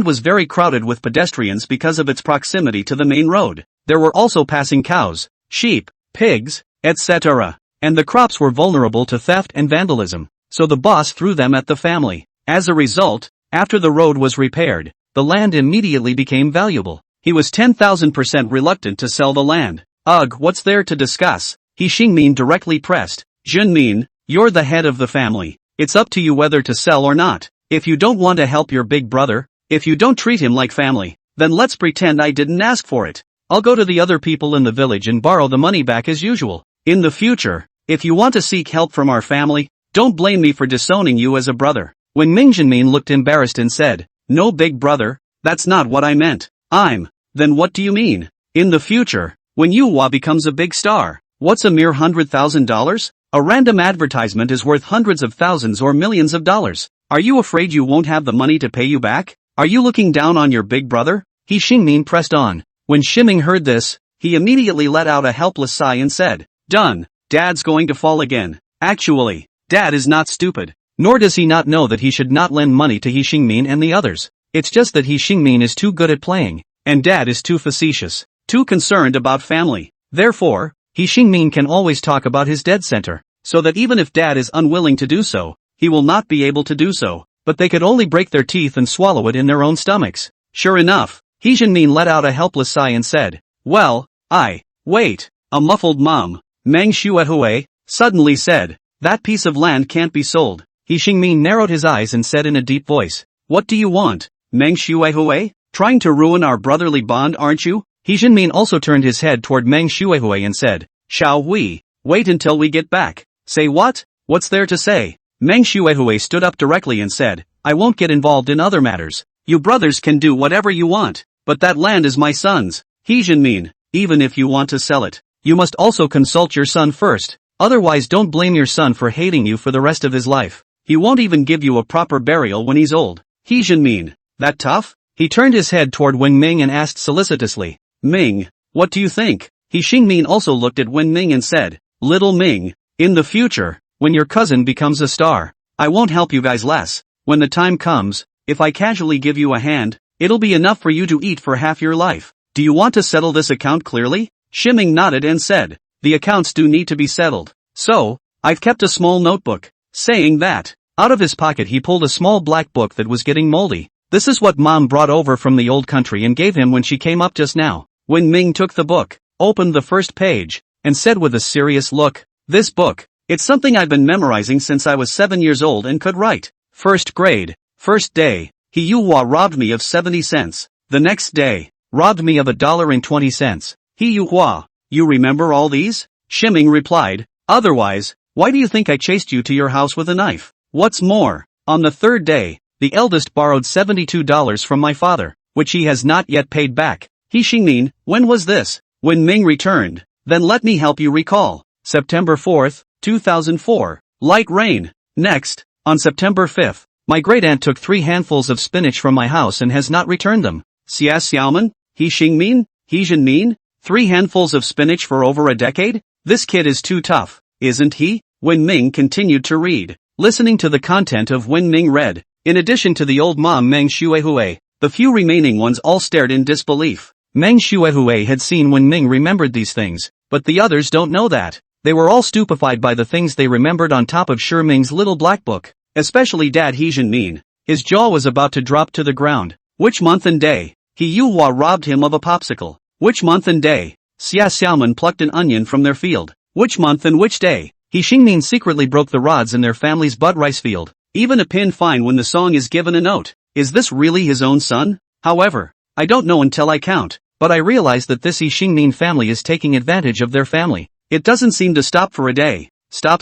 was very crowded with pedestrians because of its proximity to the main road. There were also passing cows, sheep, pigs, etc. And the crops were vulnerable to theft and vandalism, so the boss threw them at the family. As a result, after the road was repaired, the land immediately became valuable. He was 10,000% reluctant to sell the land. Ugh, what's there to discuss? He Xingmin directly pressed. Jinmin, you're the head of the family. It's up to you whether to sell or not. If you don't want to help your big brother, if you don't treat him like family, then let's pretend I didn't ask for it. I'll go to the other people in the village and borrow the money back as usual. In the future, if you want to seek help from our family, don't blame me for disowning you as a brother. When Ming Jinmin looked embarrassed and said, no big brother, that's not what I meant. Then what do you mean? In the future, when Yuhua becomes a big star, what's a mere $100,000? A random advertisement is worth hundreds of thousands or millions of dollars. Are you afraid you won't have the money to pay you back? Are you looking down on your big brother? He Xingmin pressed on. When Shiming heard this, he immediately let out a helpless sigh and said, done. Dad's going to fall again. Actually, Dad is not stupid. Nor does he not know that he should not lend money to He Xingmin and the others. It's just that He Xingmin is too good at playing, and Dad is too facetious, too concerned about family. Therefore, He Xingmin can always talk about his dead center, so that even if Dad is unwilling to do so, he will not be able to do so, but they could only break their teeth and swallow it in their own stomachs. Sure enough, He Jinmin let out a helpless sigh and said, well, wait. A muffled mom, Meng Shuehui, suddenly said, that piece of land can't be sold. He Xingmin narrowed his eyes and said in a deep voice, what do you want, Meng Shuehui? Trying to ruin our brotherly bond, aren't you? He Jinmin also turned his head toward Meng Shuehui and said, shall we wait until we get back? Say what? What's there to say? Meng Shuehui stood up directly and said, I won't get involved in other matters. You brothers can do whatever you want, but that land is my son's. He Jinmin, even if you want to sell it, you must also consult your son first, otherwise don't blame your son for hating you for the rest of his life. He won't even give you a proper burial when he's old. He Jinmin, that tough? He turned his head toward Wen Ming and asked solicitously, Ming, what do you think? He Xingmin also looked at Wen Ming and said, little Ming, in the future, when your cousin becomes a star, I won't help you guys less. When the time comes, if I casually give you a hand, it'll be enough for you to eat for half your life. Do you want to settle this account clearly? Shiming nodded and said, the accounts do need to be settled. So, I've kept a small notebook. Saying that, out of his pocket he pulled a small black book that was getting moldy. This is what Mom brought over from the old country and gave him when she came up just now. When Ming took the book, opened the first page, and said with a serious look, this book, it's something I've been memorizing since I was 7 years old and could write. First grade, first day, He Yuhua robbed me of 70 cents. The next day, robbed me of $1.20. He Yuhua, you remember all these? Shiming replied, otherwise, why do you think I chased you to your house with a knife? What's more, on the third day, the eldest borrowed $72 from my father, which he has not yet paid back. He Xingmin, when was this? When Ming returned. Then let me help you recall. September 4th, 2004. Light rain. Next, on September 5th, my great-aunt took 3 handfuls of spinach from my house and has not returned them. Xia Xiaoman, He Xingmin, He Jinmin, 3 handfuls of spinach for over a decade? This kid is too tough, isn't he? Wen Ming continued to read, listening to the content of Wen Ming read. In addition to the old mom Meng Shuehui, the few remaining ones all stared in disbelief. Meng Shuehui had seen Wen Ming remembered these things, but the others don't know that. They were all stupefied by the things they remembered on top of Shi Ming's little black book, especially Dad He Jinmin. His jaw was about to drop to the ground. Which month and day? He Yuhua robbed him of a popsicle. Which month and day? Xia Xiaoman plucked an onion from their field. Which month and which day? He Xingmin secretly broke the rods in their family's bud rice field. Even a pin fine when the song is given a note. Is this really his own son? However, I don't know until I count, but I realize that this He Xingmin family is taking advantage of their family. It doesn't seem to stop for a day. Stop.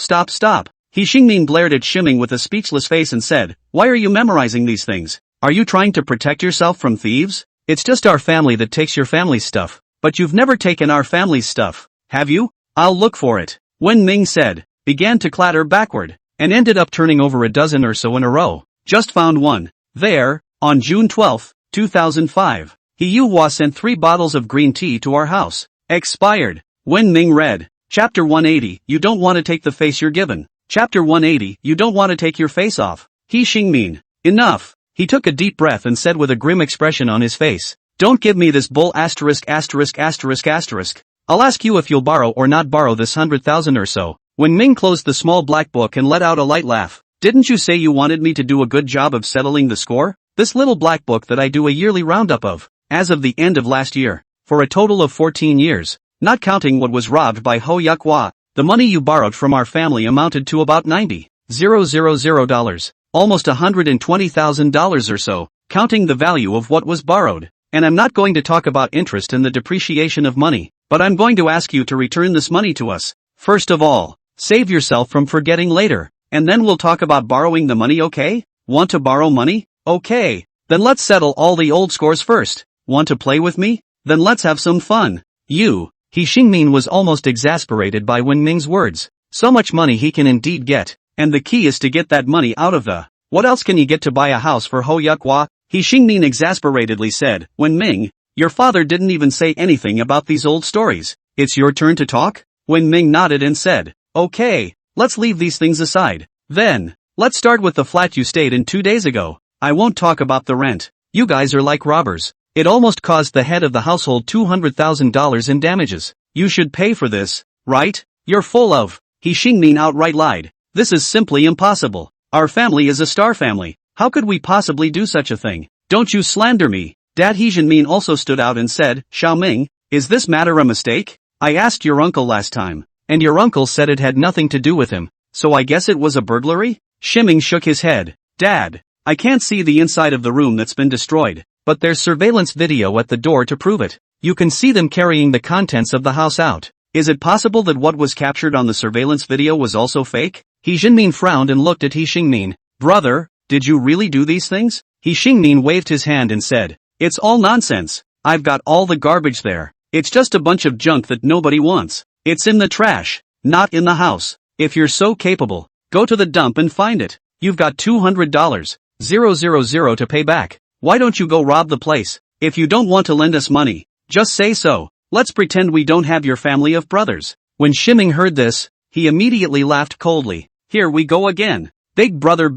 He Xingmin blared at Shiming with a speechless face and said, why are you memorizing these things? Are you trying to protect yourself from thieves? It's just our family that takes your family's stuff, but you've never taken our family's stuff, have you? I'll look for it. Wen Ming said, began to clatter backward, and ended up turning over a dozen or so in a row. Just found one. There, on June 12, 2005. He Yuhua sent 3 bottles of green tea to our house. Expired. Wen Ming read. Chapter 180, you don't want to take the face you're given. Chapter 180, you don't want to take your face off. He Xingmin. Enough. He took a deep breath and said with a grim expression on his face. Don't give me this bull ********. I'll ask you if you'll borrow or not borrow this 100,000 or so. When Ming closed the small black book and let out a light laugh. Didn't you say you wanted me to do a good job of settling the score? This little black book that I do a yearly roundup of, as of the end of last year, for a total of 14 years, not counting what was robbed by Ho Yuhua, the money you borrowed from our family amounted to about $90,000, almost $120,000 or so, counting the value of what was borrowed. And I'm not going to talk about interest and the depreciation of money, but I'm going to ask you to return this money to us. First of all, save yourself from forgetting later, and then we'll talk about borrowing the money, okay? Want to borrow money? Okay. Then let's settle all the old scores first. Want to play with me? Then let's have some fun. He Xingmin was almost exasperated by Wen Ming's words. So much money he can indeed get, and the key is to get that money out of the. What else can you get to buy a house for Ho Yuhua? He Xingmin exasperatedly said. Wen Ming, your father didn't even say anything about these old stories. It's your turn to talk? Wen Ming nodded and said, okay, let's leave these things aside. Then, let's start with the flat you stayed in 2 days ago. I won't talk about the rent. You guys are like robbers. It almost caused the head of the household $200,000 in damages. You should pay for this, right? You're full of. He Xingmin outright lied. This is simply impossible. Our family is a star family. How could we possibly do such a thing? Don't you slander me. Dad He Jinmin also stood out and said, Xiaoming, is this matter a mistake? I asked your uncle last time, and your uncle said it had nothing to do with him, so I guess it was a burglary? Shiming shook his head. Dad, I can't see the inside of the room that's been destroyed, but there's surveillance video at the door to prove it. You can see them carrying the contents of the house out. Is it possible that what was captured on the surveillance video was also fake? He Jinmin frowned and looked at He Xingmin. Brother, did you really do these things? He Xingmin waved his hand and said, it's all nonsense. I've got all the garbage there. It's just a bunch of junk that nobody wants. It's in the trash, not in the house. If you're so capable, go to the dump and find it. You've got $200,000 to pay back. Why don't you go rob the place? If you don't want to lend us money, just say so. Let's pretend we don't have your family of brothers. When Shiming heard this, he immediately laughed coldly. Here we go again. Big brother.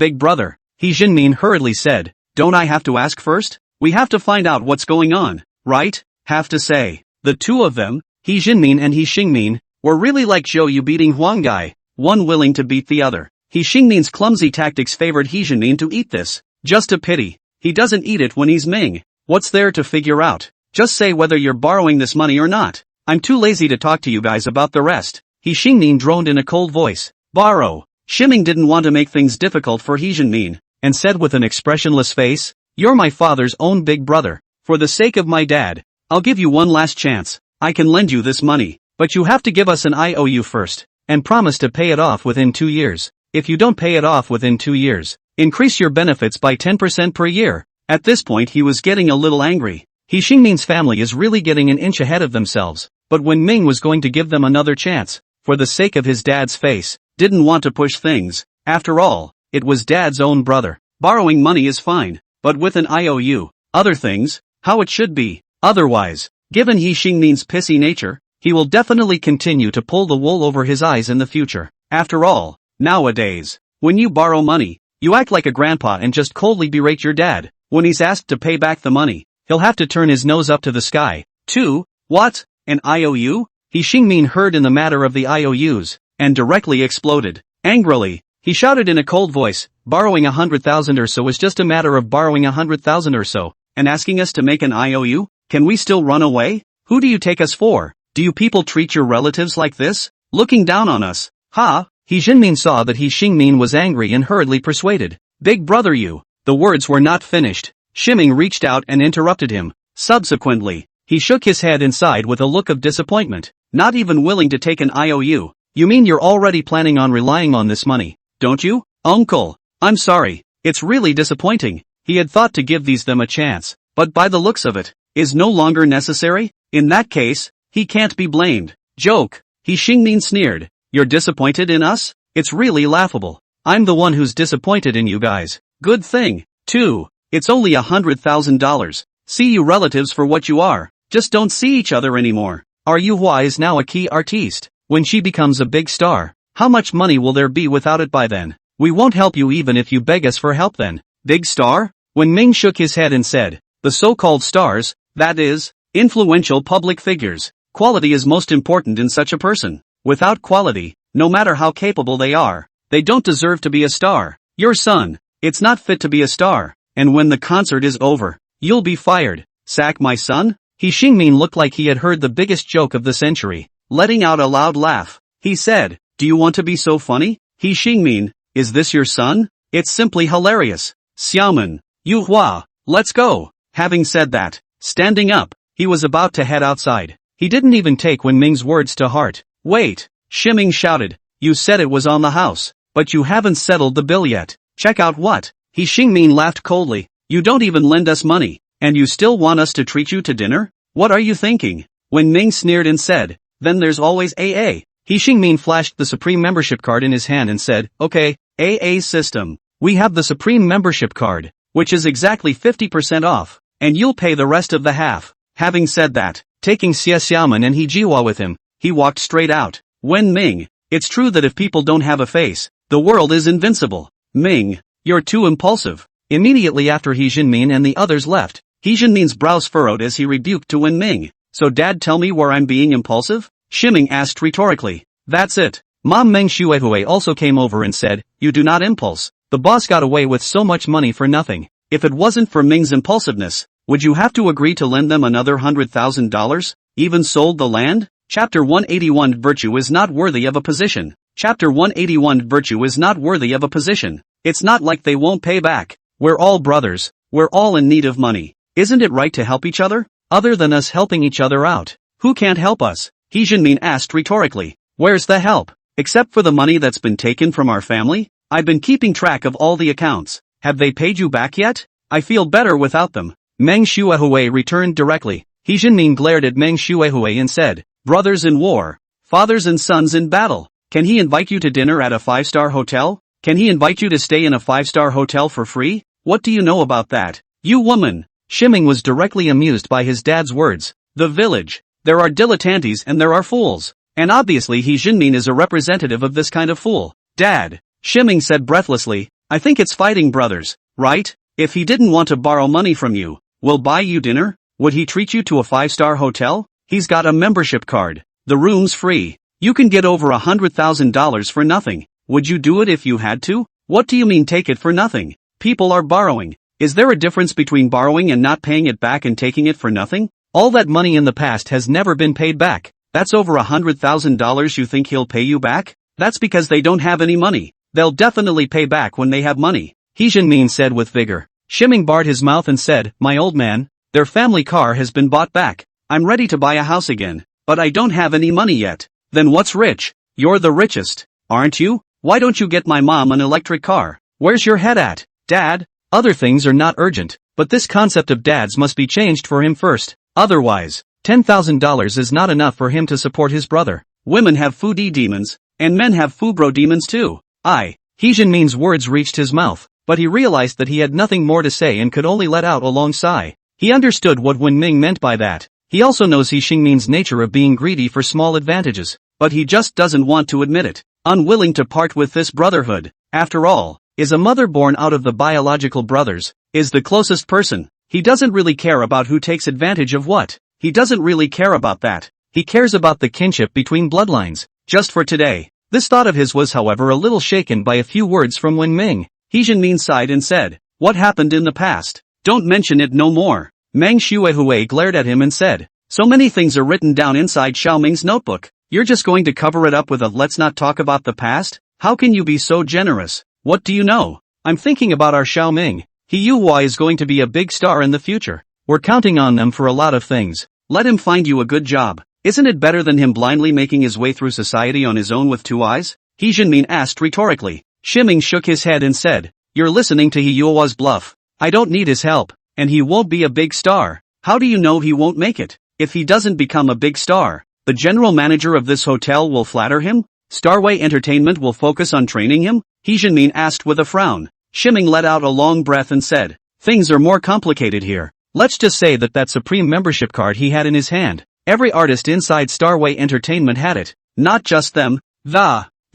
He Jinmin hurriedly said, don't I have to ask first? We have to find out what's going on, right? Have to say. The two of them, He Jinmin and He Xingmin, were really like Zhou Yu beating Huang Gai, one willing to beat the other. He Xingmin's clumsy tactics favored He Jinmin to eat this. Just a pity. He doesn't eat it when he's Ming. What's there to figure out? Just say whether you're borrowing this money or not. I'm too lazy to talk to you guys about the rest. He Xingmin droned in a cold voice. Borrow. Shiming didn't want to make things difficult for He Jinmin, and said with an expressionless face, you're my father's own big brother. For the sake of my dad, I'll give you one last chance. I can lend you this money, but you have to give us an IOU first, and promise to pay it off within 2 years. If you don't pay it off within 2 years, increase your benefits by 10% per year. At this point he was getting a little angry. He Xingmin's family is really getting an inch ahead of themselves, but when Ming was going to give them another chance, for the sake of his dad's face, didn't want to push things. After all, it was dad's own brother. Borrowing money is fine, but with an IOU, other things, how it should be. Otherwise, given He Xingmin's pissy nature, he will definitely continue to pull the wool over his eyes in the future. After all, nowadays, when you borrow money, you act like a grandpa and just coldly berate your dad. When he's asked to pay back the money, he'll have to turn his nose up to the sky. 2. What? An IOU? He Xingmin heard in the matter of the IOUs, and directly exploded. Angrily, he shouted in a cold voice, borrowing 100,000 or so is just a matter of borrowing 100,000 or so, and asking us to make an IOU? Can we still run away? Who do you take us for? Do you people treat your relatives like this? Looking down on us? Ha! He Jinmin saw that He Xingmin was angry and hurriedly persuaded. Big brother you. The words were not finished. Shiming reached out and interrupted him. Subsequently, he shook his head and sighed with a look of disappointment. Not even willing to take an IOU. You mean you're already planning on relying on this money, don't you? Uncle, I'm sorry. It's really disappointing. He had thought to give them a chance, but by the looks of it, is no longer necessary? In that case, he can't be blamed. Joke. He Xingmin sneered. You're disappointed in us? It's really laughable. I'm the one who's disappointed in you guys. Good thing, too. It's only $100,000. See you relatives for what you are. Just don't see each other anymore. Our Yuhua is now a key artiste. When she becomes a big star, how much money will there be without it by then? We won't help you even if you beg us for help then. Big star? When Ming shook his head and said, the so-called stars, that is, influential public figures. Quality is most important in such a person. Without quality, no matter how capable they are, they don't deserve to be a star. Your son, it's not fit to be a star, and when the concert is over, you'll be fired. Sack my son? He Xingmin looked like he had heard the biggest joke of the century. Letting out a loud laugh, he said, do you want to be so funny? He Xingmin, is this your son? It's simply hilarious. Xiaoman, Yuhua, let's go. Having said that, standing up, he was about to head outside. He didn't even take Wen Ming's words to heart. Wait, Shiming shouted, you said it was on the house, but you haven't settled the bill yet. Check out what? He Xingmin laughed coldly, you don't even lend us money, and you still want us to treat you to dinner? What are you thinking? Wen Ming sneered and said, then there's always AA. He Xingmin flashed the Supreme membership card in his hand and said, okay, AA system. We have the Supreme membership card, which is exactly 50% off, and you'll pay the rest of the half. Having said that, taking Xie Xiaoman and He Jiwa with him, he walked straight out. Wen Ming, it's true that if people don't have a face, the world is invincible. Ming, you're too impulsive. Immediately after He Jinmin and the others left, He Jinmin's brows furrowed as he rebuked to Wen Ming. So dad tell me where I'm being impulsive? Shiming asked rhetorically. That's it. Mom Meng Shuehui also came over and said, you do not impulse. The boss got away with so much money for nothing. If it wasn't for Ming's impulsiveness, would you have to agree to lend them another $100,000? Even sold the land? Chapter 181 Virtue is not worthy of a position. Chapter 181 Virtue is not worthy of a position. It's not like they won't pay back. We're all brothers. We're all in need of money. Isn't it right to help each other? Other than us helping each other out, who can't help us? He Jinmin asked rhetorically. Where's the help? Except for the money that's been taken from our family? I've been keeping track of all the accounts. Have they paid you back yet? I feel better without them. Meng Shuehui returned directly. He Jinmin glared at Meng Shuehui and said, brothers in war, fathers and sons in battle. Can he invite you to dinner at a 5-star hotel? Can he invite you to stay in a 5-star hotel for free? What do you know about that? You woman! Shiming was directly amused by his dad's words. The village. There are dilettantes and there are fools. And obviously He Jinmin is a representative of this kind of fool. Dad, Shiming said breathlessly, I think it's fighting brothers, right? If he didn't want to borrow money from you, we'll buy you dinner? Would he treat you to a 5-star hotel? He's got a membership card. The room's free. You can get over $100,000 for nothing. Would you do it if you had to? What do you mean take it for nothing? People are borrowing. Is there a difference between borrowing and not paying it back and taking it for nothing? All that money in the past has never been paid back. That's over $100,000 you think he'll pay you back? That's because they don't have any money. They'll definitely pay back when they have money. He Jinmin said with vigor. Shiming barred his mouth and said, my old man, their family car has been bought back. I'm ready to buy a house again, but I don't have any money yet. Then what's rich? You're the richest, aren't you? Why don't you get my mom an electric car? Where's your head at, Dad? Other things are not urgent, but this concept of dads must be changed for him first. Otherwise, $10,000 is not enough for him to support his brother. Women have foodie demons, and men have foobro demons too. He Jinmin's words reached his mouth, but he realized that he had nothing more to say and could only let out a long sigh. He understood what Wen Ming meant by that. He also knows He Xingmin's nature of being greedy for small advantages, but he just doesn't want to admit it. Unwilling to part with this brotherhood, after all, is a mother born out of the biological brothers, is the closest person. He doesn't really care about who takes advantage of what. He doesn't really care about that. He cares about the kinship between bloodlines, just for today. This thought of his was however a little shaken by a few words from Wen Ming. He Jinmin sighed and said, "What happened in the past? Don't mention it no more." Meng Shuehui glared at him and said, "So many things are written down inside Xiaoming's notebook. You're just going to cover it up with a 'let's not talk about the past'? How can you be so generous? What do you know? I'm thinking about our Xiaoming. He Yuhua is going to be a big star in the future. We're counting on them for a lot of things. Let him find you a good job. Isn't it better than him blindly making his way through society on his own with two eyes?" He Jinmin asked rhetorically. Shiming shook his head and said, "You're listening to He Yuhua's bluff. I don't need his help, and he won't be a big star. How do you know he won't make it? If he doesn't become a big star, the general manager of this hotel will flatter him? Starway Entertainment will focus on training him?" He Jinmin asked with a frown. Shiming let out a long breath and said, "Things are more complicated here. Let's just say that Supreme membership card he had in his hand. Every artist inside Starway Entertainment had it. Not just them.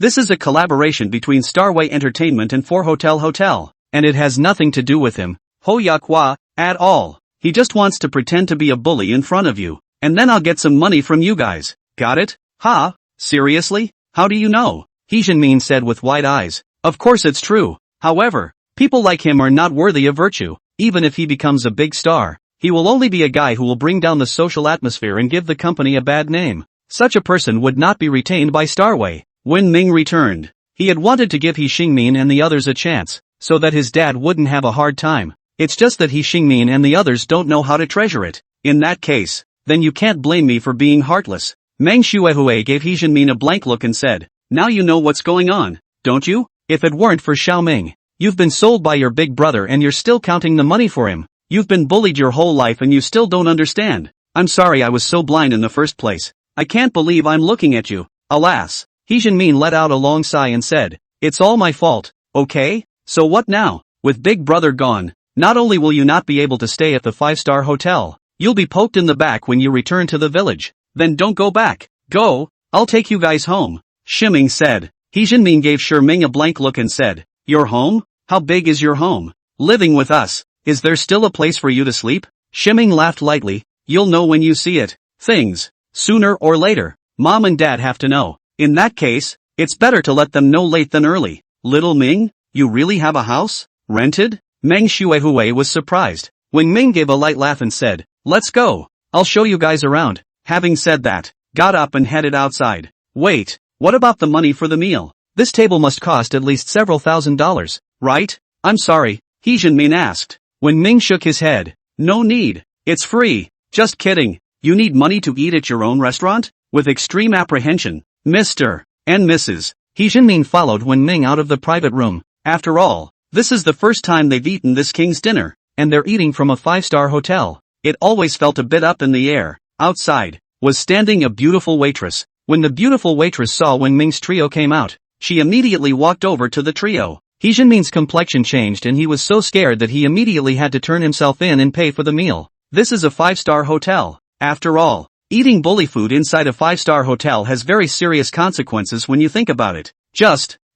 This is a collaboration between Starway Entertainment and 4Hotel, and it has nothing to do with him, Ho Yakhua, at all. He just wants to pretend to be a bully in front of you, and then I'll get some money from you guys. Got it? Ha? Seriously? How do you know?" He Jinmin said with wide eyes. "Of course it's true. However, people like him are not worthy of virtue. Even if he becomes a big star, he will only be a guy who will bring down the social atmosphere and give the company a bad name. Such a person would not be retained by Starway." Wen Ming returned. He had wanted to give He Xingmin and the others a chance, so that his dad wouldn't have a hard time. It's just that He Xingmin and the others don't know how to treasure it. "In that case, then you can't blame me for being heartless." Meng Shuehui gave He Jinmin a blank look and said, "Now you know what's going on, don't you? If it weren't for Xiaoming, you've been sold by your big brother and you're still counting the money for him. You've been bullied your whole life and you still don't understand. I'm sorry I was so blind in the first place. I can't believe I'm looking at you. Alas." He Jinmin let out a long sigh and said, "It's all my fault, okay? So what now? With big brother gone, not only will you not be able to stay at the 5-star hotel, you'll be poked in the back when you return to the village. Then don't go back. Go, I'll take you guys home," Shiming said. He Jinmin gave Ming a blank look and said, "Your home? How big is your home? Living with us, is there still a place for you to sleep?" Shiming laughed lightly. "You'll know when you see it. Things, sooner or later, Mom and Dad have to know. In that case, it's better to let them know late than early." "Little Ming, you really have a house? Rented?" Meng Shuehui was surprised. When Ming gave a light laugh and said, "Let's go. I'll show you guys around." Having said that, got up and headed outside. "Wait, what about the money for the meal? This table must cost at least several $1,000s, right?" "I'm sorry," He Jinmin asked. When Ming shook his head, "No need. It's free." "Just kidding. You need money to eat at your own restaurant?" With extreme apprehension, Mr. and Mrs. He Jinmin followed Wen Ming out of the private room. After all, this is the first time they've eaten this king's dinner, and they're eating from a 5-star hotel. It always felt a bit up in the air. Outside was standing a beautiful waitress. When the beautiful waitress saw Wen Ming's trio came out, she immediately walked over to the trio. He Jinmin's complexion changed and he was so scared that he immediately had to turn himself in and pay for the meal. This is a 5-star hotel. After all, eating bully food inside a 5-star hotel has very serious consequences when you think about it.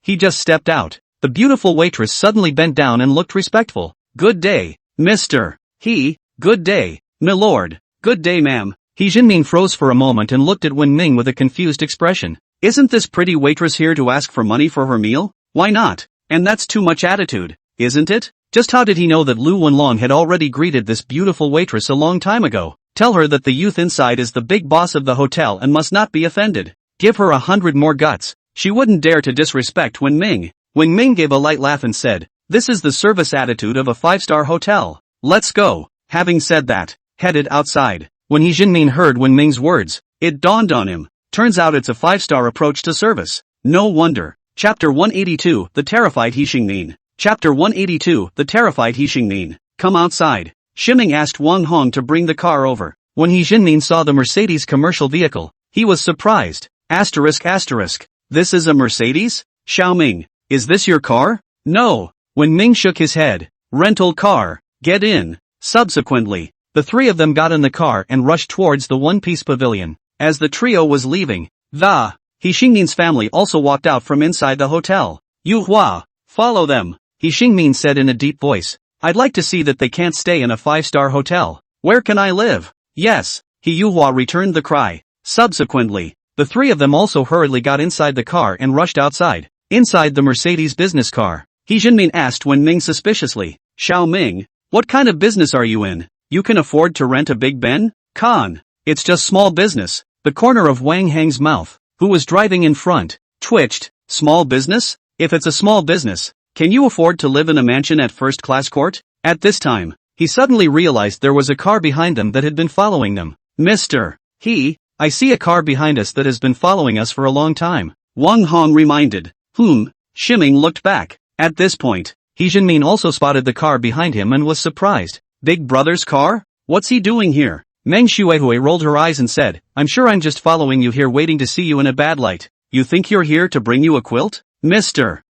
He just stepped out. The beautiful waitress suddenly bent down and looked respectful. "Good day, Mr. He." "Good day, milord." "Good day, ma'am." He Jinmin froze for a moment and looked at Wen Ming with a confused expression. Isn't this pretty waitress here to ask for money for her meal? Why not? And that's too much attitude, isn't it? Just how did he know that Lu Wenlong had already greeted this beautiful waitress a long time ago? Tell her that the youth inside is the big boss of the hotel and must not be offended. Give her 100 more guts. She wouldn't dare to disrespect Wen Ming. Wen Ming gave a light laugh and said, "This is the service attitude of a 5-star hotel. Let's go." Having said that, headed outside. When He Jinmin heard Wen Ming's words, it dawned on him. Turns out it's a 5-star approach to service. No wonder. Chapter 182, The Terrified He Xingmin. Chapter 182, The Terrified He Xingmin. "Come outside." Shiming asked Wang Hong to bring the car over. When He Jinmin saw the Mercedes commercial vehicle, he was surprised. This is a Mercedes? Xiaoming, is this your car? No. When Ming shook his head, rental car, get in. Subsequently, the three of them got in the car and rushed towards the one-piece pavilion. As the trio was leaving, He Xingmin's family also walked out from inside the hotel. "Yuhua, follow them," He Xingmin said in a deep voice. "I'd like to see that they can't stay in a 5-star hotel. Where can I live?" "Yes," He Yuhua returned the cry. Subsequently, the three of them also hurriedly got inside the car and rushed outside. Inside the Mercedes business car, He Jinmin asked Wen Ming suspiciously, Xiao Ming, what kind of business are you in? You can afford to rent a Big Ben? Con. It's just small business. The corner of Wang Heng's mouth, who was driving in front, twitched. Small business? If it's a small business, can you afford to live in a mansion at first-class court? At this time, he suddenly realized there was a car behind them that had been following them. Mr. I see a car behind us that has been following us for a long time. Wang Hong reminded. Shiming looked back. At this point, He Jinmin also spotted the car behind him and was surprised. Big brother's car? What's he doing here? Meng Shuihui rolled her eyes and said, I'm sure I'm just following you here waiting to see you in a bad light. You think you're here to bring you a quilt? Mr.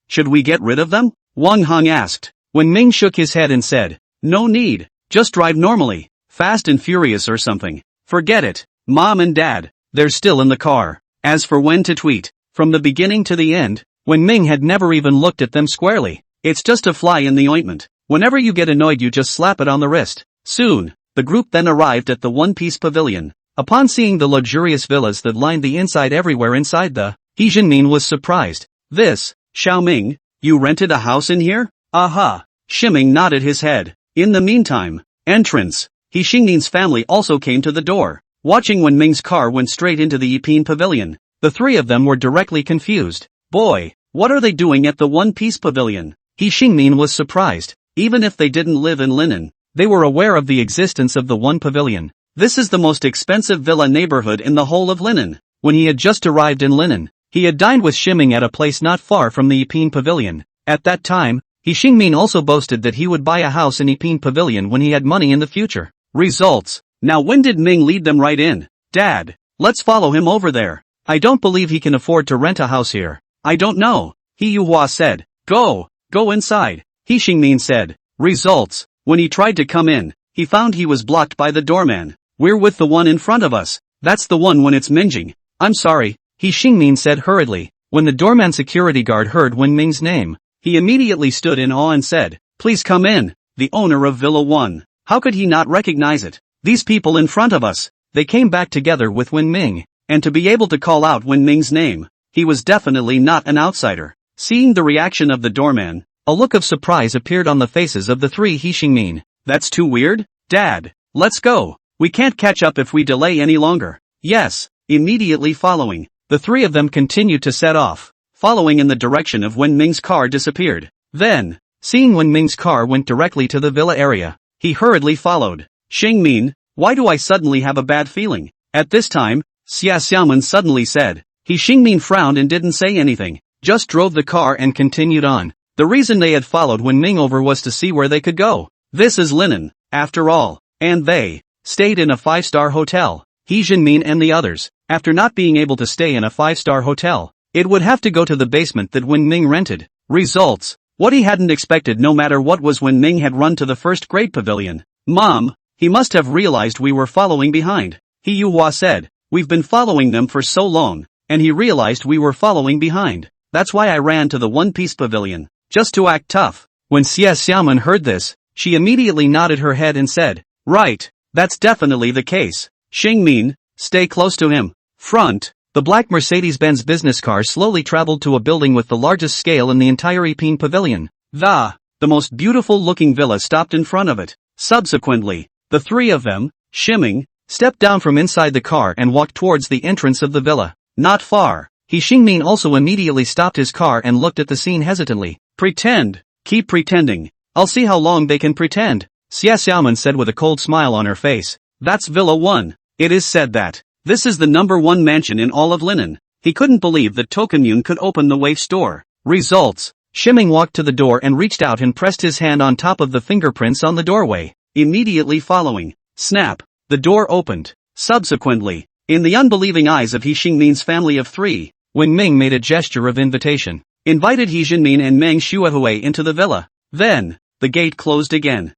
Should we get rid of them? Wang Hong asked. When Ming shook his head and said, no need, just drive normally, fast and furious or something. Forget it, Mom and Dad, they're still in the car. As for when to tweet, from the beginning to the end, when Ming had never even looked at them squarely, it's just a fly in the ointment. Whenever you get annoyed you just slap it on the wrist. Soon, the group then arrived at the one-piece pavilion. Upon seeing the luxurious villas that lined the inside everywhere inside the, He Jinmin was surprised. This, Xiao Ming, you rented a house in here? Aha. Shiming nodded his head. In the meantime, entrance. He Xingnin's family also came to the door. Watching when Ming's car went straight into the Yipin pavilion, the three of them were directly confused. Boy, what are they doing at the one-piece pavilion? He Xingnin was surprised. Even if they didn't live in Linen, they were aware of the existence of the one pavilion. This is the most expensive villa neighborhood in the whole of Linen. When he had just arrived in Linen, he had dined with Shiming at a place not far from the Yipin pavilion. At that time, He Xingmin also boasted that he would buy a house in Yipin pavilion when he had money in the future. Results. Now when did Ming lead them right in? Dad, let's follow him over there. I don't believe he can afford to rent a house here. I don't know. He Yuhua said. Go inside. He Xingmin said. Results. When he tried to come in, he found he was blocked by the doorman. We're with the one in front of us. That's the one when it's Mingjing. I'm sorry, He Xingmin said hurriedly. When the doorman security guard heard Wen Ming's name, he immediately stood in awe and said, please come in, the owner of Villa 1. How could he not recognize it? These people in front of us, they came back together with Wen Ming, and to be able to call out Wen Ming's name, he was definitely not an outsider. Seeing the reaction of the doorman, a look of surprise appeared on the faces of the three He Xingmin. That's too weird? Dad, let's go. We can't catch up if we delay any longer. Yes. Immediately following, the three of them continued to set off, following in the direction of Wen Ming's car disappeared. Then, seeing Wen Ming's car went directly to the villa area, he hurriedly followed. Xingmin, why do I suddenly have a bad feeling? At this time, Xia Xiaoman suddenly said. He Xingmin frowned and didn't say anything, just drove the car and continued on. The reason they had followed Wen Ming over was to see where they could go. This is Linen, after all, and they stayed in a 5-star hotel. He Jinmin and the others, after not being able to stay in a 5-star hotel, it would have to go to the basement that Wen Ming rented. Results. What he hadn't expected no matter what was Wen Ming had run to the first-grade pavilion. Mom, he must have realized we were following behind. He Yuhua said. We've been following them for so long, and he realized we were following behind. That's why I ran to the one-piece pavilion, just to act tough. When Xia Xiaoman heard this, she immediately nodded her head and said, right, that's definitely the case. Xingmin, stay close to him. Front. The black Mercedes-Benz business car slowly traveled to a building with the largest scale in the entire Yipin pavilion. The most beautiful-looking villa stopped in front of it. Subsequently, the three of them, Shiming, stepped down from inside the car and walked towards the entrance of the villa. Not far. He Xingmin also immediately stopped his car and looked at the scene hesitantly. Pretend. Keep pretending. I'll see how long they can pretend. Xia Xiaoman said with a cold smile on her face. That's Villa 1. It is said that this is the #1 mansion in all of Linen. He couldn't believe that Tokunyun could open the Wave store. Results. Shiming walked to the door and reached out and pressed his hand on top of the fingerprints on the doorway. Immediately following, snap, the door opened. Subsequently, in the unbelieving eyes of He Xingmin's family of three, Wen Ming made a gesture of invitation, invited He Jinmin and Meng Shuihui into the villa. Then, the gate closed again.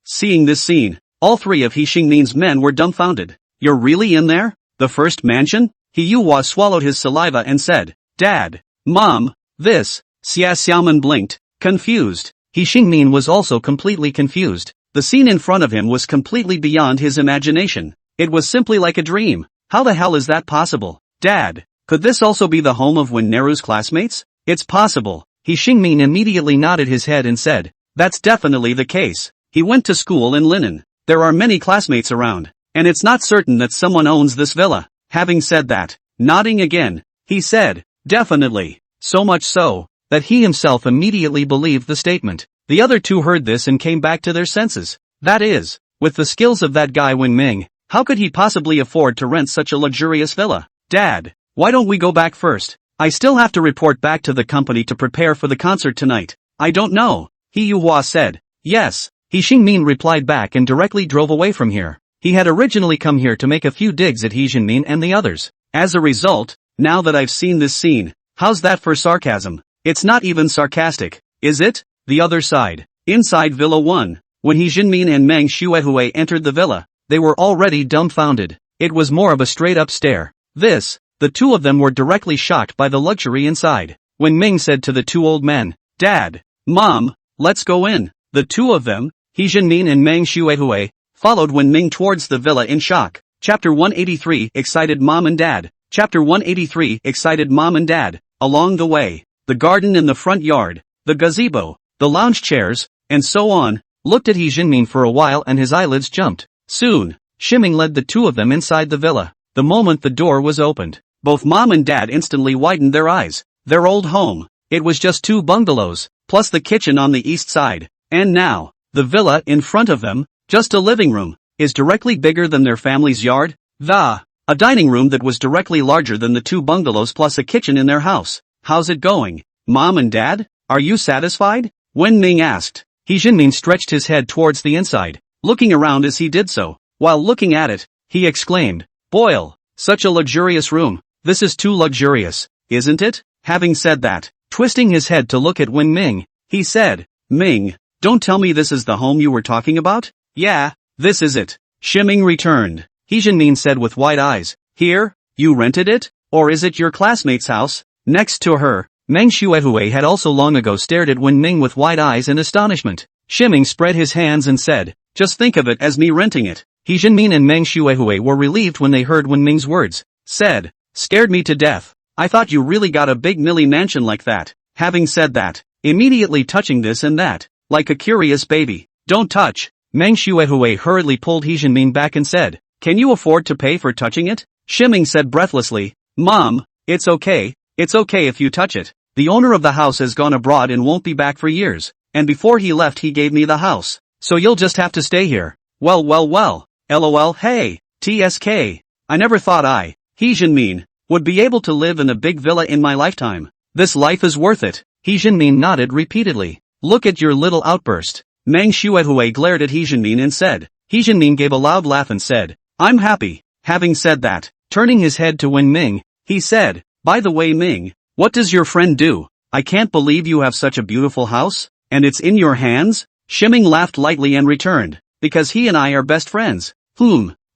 Seeing this scene, all three of He Xingmin's men were dumbfounded. You're really in there? The first mansion? He Yuhua swallowed his saliva and said, Dad, Mom, this. Xia Xiaoman blinked, confused. He Xingmin was also completely confused. The scene in front of him was completely beyond his imagination. It was simply like a dream. How the hell is that possible? Dad, could this also be the home of Neru's classmates? It's possible. He Xingmin immediately nodded his head and said, that's definitely the case. He went to school in Linen. There are many classmates around, and it's not certain that someone owns this villa. Having said that, nodding again, he said, definitely. So much so, that he himself immediately believed the statement. The other two heard this and came back to their senses. That is, with the skills of that guy Wen Ming, how could he possibly afford to rent such a luxurious villa? Dad, why don't we go back first? I still have to report back to the company to prepare for the concert tonight. I don't know, He Yuhua said. Yes, He Xingmin replied back and directly drove away from here. He had originally come here to make a few digs at He Xinmin and the others. As a result, now that I've seen this scene, how's that for sarcasm? It's not even sarcastic, is it? The other side. Inside Villa 1, when He Xinmin and Meng Xuehui entered the villa, they were already dumbfounded. It was more of a straight-up stare. The two of them were directly shocked by the luxury inside. When Ming said to the two old men, Dad, Mom, let's go in. The two of them, He Xinmin and Meng Xuehui, followed Wen Ming towards the villa in shock. Chapter 183 Excited Mom and Dad. Chapter 183 Excited Mom and Dad. Along the way, the garden in the front yard, the gazebo, the lounge chairs, and so on, looked at He Xinmin for a while and his eyelids jumped. Soon, Shiming led the two of them inside the villa. The moment the door was opened, both Mom and Dad instantly widened their eyes. Their old home, it was just 2 bungalows, plus the kitchen on the east side, and now, the villa in front of them, just a living room, is directly bigger than their family's yard. A dining room that was directly larger than the 2 bungalows plus a kitchen in their house. How's it going, Mom and Dad? Are you satisfied? Wen Ming asked. He Xinmin stretched his head towards the inside, looking around as he did so. While looking at it, he exclaimed, Boyle, such a luxurious room. This is too luxurious, isn't it? Having said that, twisting his head to look at Wen Ming, he said, Ming, don't tell me this is the home you were talking about? Yeah, this is it. Shiming returned. He Xinmin said with wide eyes, Here, you rented it? Or is it your classmate's house? Next to her, Meng Xuehui had also long ago stared at Wen Ming with wide eyes in astonishment. Shiming spread his hands and said, Just think of it as me renting it. He Xinmin and Meng Xuehui were relieved when they heard Wen Ming's words. Said, Scared me to death. I thought you really got a big milli mansion like that. Having said that, immediately touching this and that, like a curious baby. Don't touch. Meng Xuehui hurriedly pulled He Xinmin back and said, Can you afford to pay for touching it? Shiming said breathlessly, Mom, it's okay if you touch it. The owner of the house has gone abroad and won't be back for years, and before he left he gave me the house, so you'll just have to stay here. Well, lol, hey, TSK. I never thought He Xinmin, would be able to live in a big villa in my lifetime. This life is worth it. He Xinmin nodded repeatedly. Look at your little outburst. Meng Xuehui glared at He Xinmin and said. He Xinmin gave a loud laugh and said, I'm happy. Having said that, turning his head to Wen Ming, he said, By the way Ming, what does your friend do? I can't believe you have such a beautiful house, and it's in your hands? Shiming laughed lightly and returned, because he and I are best friends.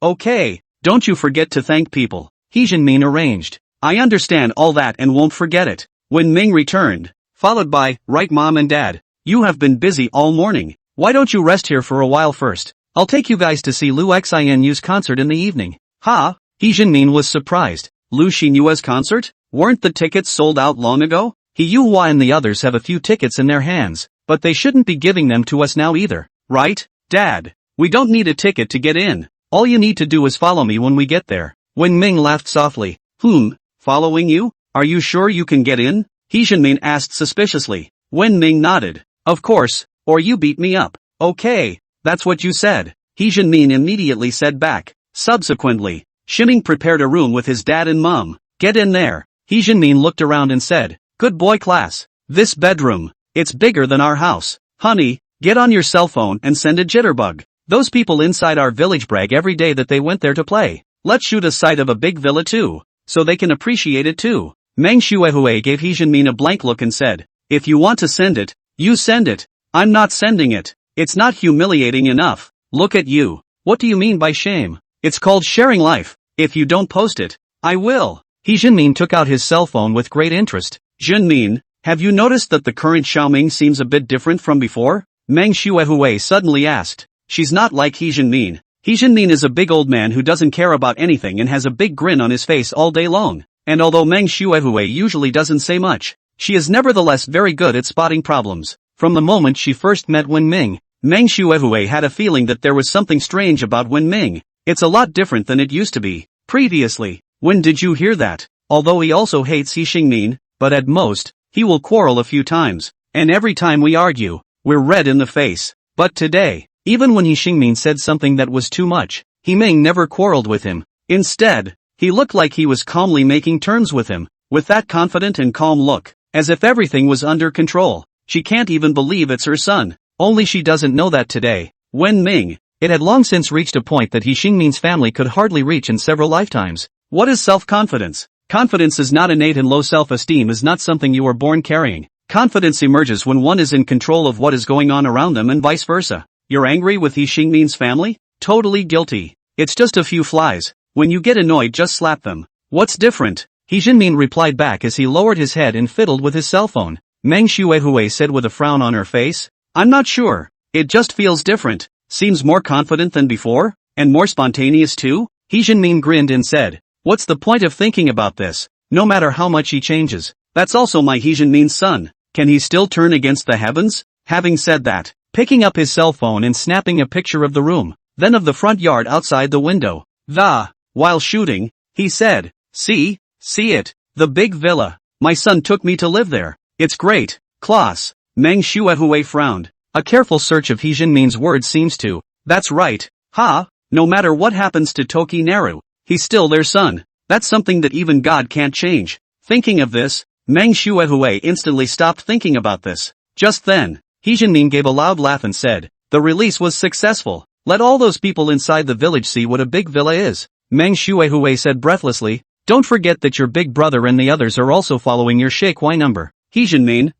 Okay, don't you forget to thank people. He Xinmin arranged. I understand all that and won't forget it. When Ming returned, followed by, Right Mom and Dad, you have been busy all morning. Why don't you rest here for a while first? I'll take you guys to see Lu Xinyu's concert in the evening. He Xinmin was surprised. Lu Xinyu's concert? Weren't the tickets sold out long ago? He Yuhua and the others have a few tickets in their hands, but they shouldn't be giving them to us now either, right, Dad? We don't need a ticket to get in. All you need to do is follow me when we get there. Wen Ming laughed softly. Following you? Are you sure you can get in? He Xinmin asked suspiciously. Wen Ming nodded. Of course, or you beat me up. Okay, that's what you said. He Xinmin immediately said back. Subsequently, Shiming prepared a room with his dad and mom. Get in there. He Xinmin looked around and said, Good boy class. This bedroom, it's bigger than our house. Honey, get on your cell phone and send a jitterbug. Those people inside our village brag every day that they went there to play. Let's shoot a sight of a big villa too, so they can appreciate it too. Meng Xuehui gave He Xinmin a blank look and said, If you want to send it, you send it. I'm not sending it. It's not humiliating enough. Look at you. What do you mean by shame? It's called sharing life. If you don't post it, I will. He Xinmin took out his cell phone with great interest. Xinmin, have you noticed that the current Xiaoming seems a bit different from before? Meng Xuehui suddenly asked. She's not like He Xinmin. He Jinmin is a big old man who doesn't care about anything and has a big grin on his face all day long. And although Meng Xuehue usually doesn't say much, she is nevertheless very good at spotting problems. From the moment she first met Wen Ming, Meng Xuehue had a feeling that there was something strange about Wen Ming. It's a lot different than it used to be. Previously, when did you hear that? Although he also hates He Xingmin, but at most, he will quarrel a few times, and every time we argue, we're red in the face. But today, even when He Xingmin said something that was too much, He Ming never quarreled with him. Instead, he looked like he was calmly making terms with him, with that confident and calm look, as if everything was under control. She can't even believe it's her son, only she doesn't know that today, Wen Ming, it had long since reached a point that He Xingmin's family could hardly reach in several lifetimes. What is self-confidence? Confidence is not innate and low self-esteem is not something you are born carrying. Confidence emerges when one is in control of what is going on around them and vice versa. You're angry with He Xingmin's family? Totally guilty. It's just a few flies. When you get annoyed, just slap them. What's different? He Jinmin replied back as he lowered his head and fiddled with his cell phone. Meng Xuehue said with a frown on her face. I'm not sure. It just feels different. Seems more confident than before? And more spontaneous too? He Jinmin grinned and said. What's the point of thinking about this? No matter how much he changes. That's also my He Jinmin's son. Can he still turn against the heavens? Having said that, picking up his cell phone and snapping a picture of the room, then of the front yard outside the window. While shooting, he said, see it, the big villa. My son took me to live there. It's great, Klaus. Meng Xuehue frowned. A careful search of He Jinmin's words seems to. That's right, no matter what happens to Toki Naru, he's still their son. That's something that even God can't change. Thinking of this, Meng Xuehue instantly stopped thinking about this. Just then, He Jinmin gave a loud laugh and said, the release was successful. Let all those people inside the village see what a big villa is. Meng Xuehue said breathlessly, don't forget that your big brother and the others are also following your Shake Y number. He Jinmin,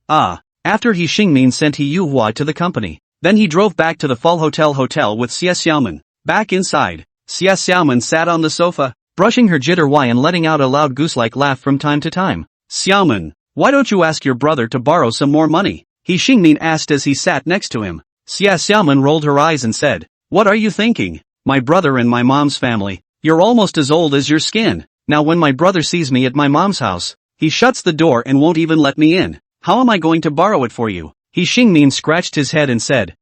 After He Xingmin sent He Yuhua to the company, then he drove back to the Full Hotel with Xie Xiaoman. Back inside, Xie Xiaoman sat on the sofa, brushing her jitter Y and letting out a loud goose-like laugh from time to time. Xiaoman, why don't you ask your brother to borrow some more money? He Xingmin asked as he sat next to him. Xie Xiaoman rolled her eyes and said, what are you thinking? My brother and my mom's family. You're almost as old as your skin. Now when my brother sees me at my mom's house, he shuts the door and won't even let me in. How am I going to borrow it for you? He Xingmin scratched his head and said,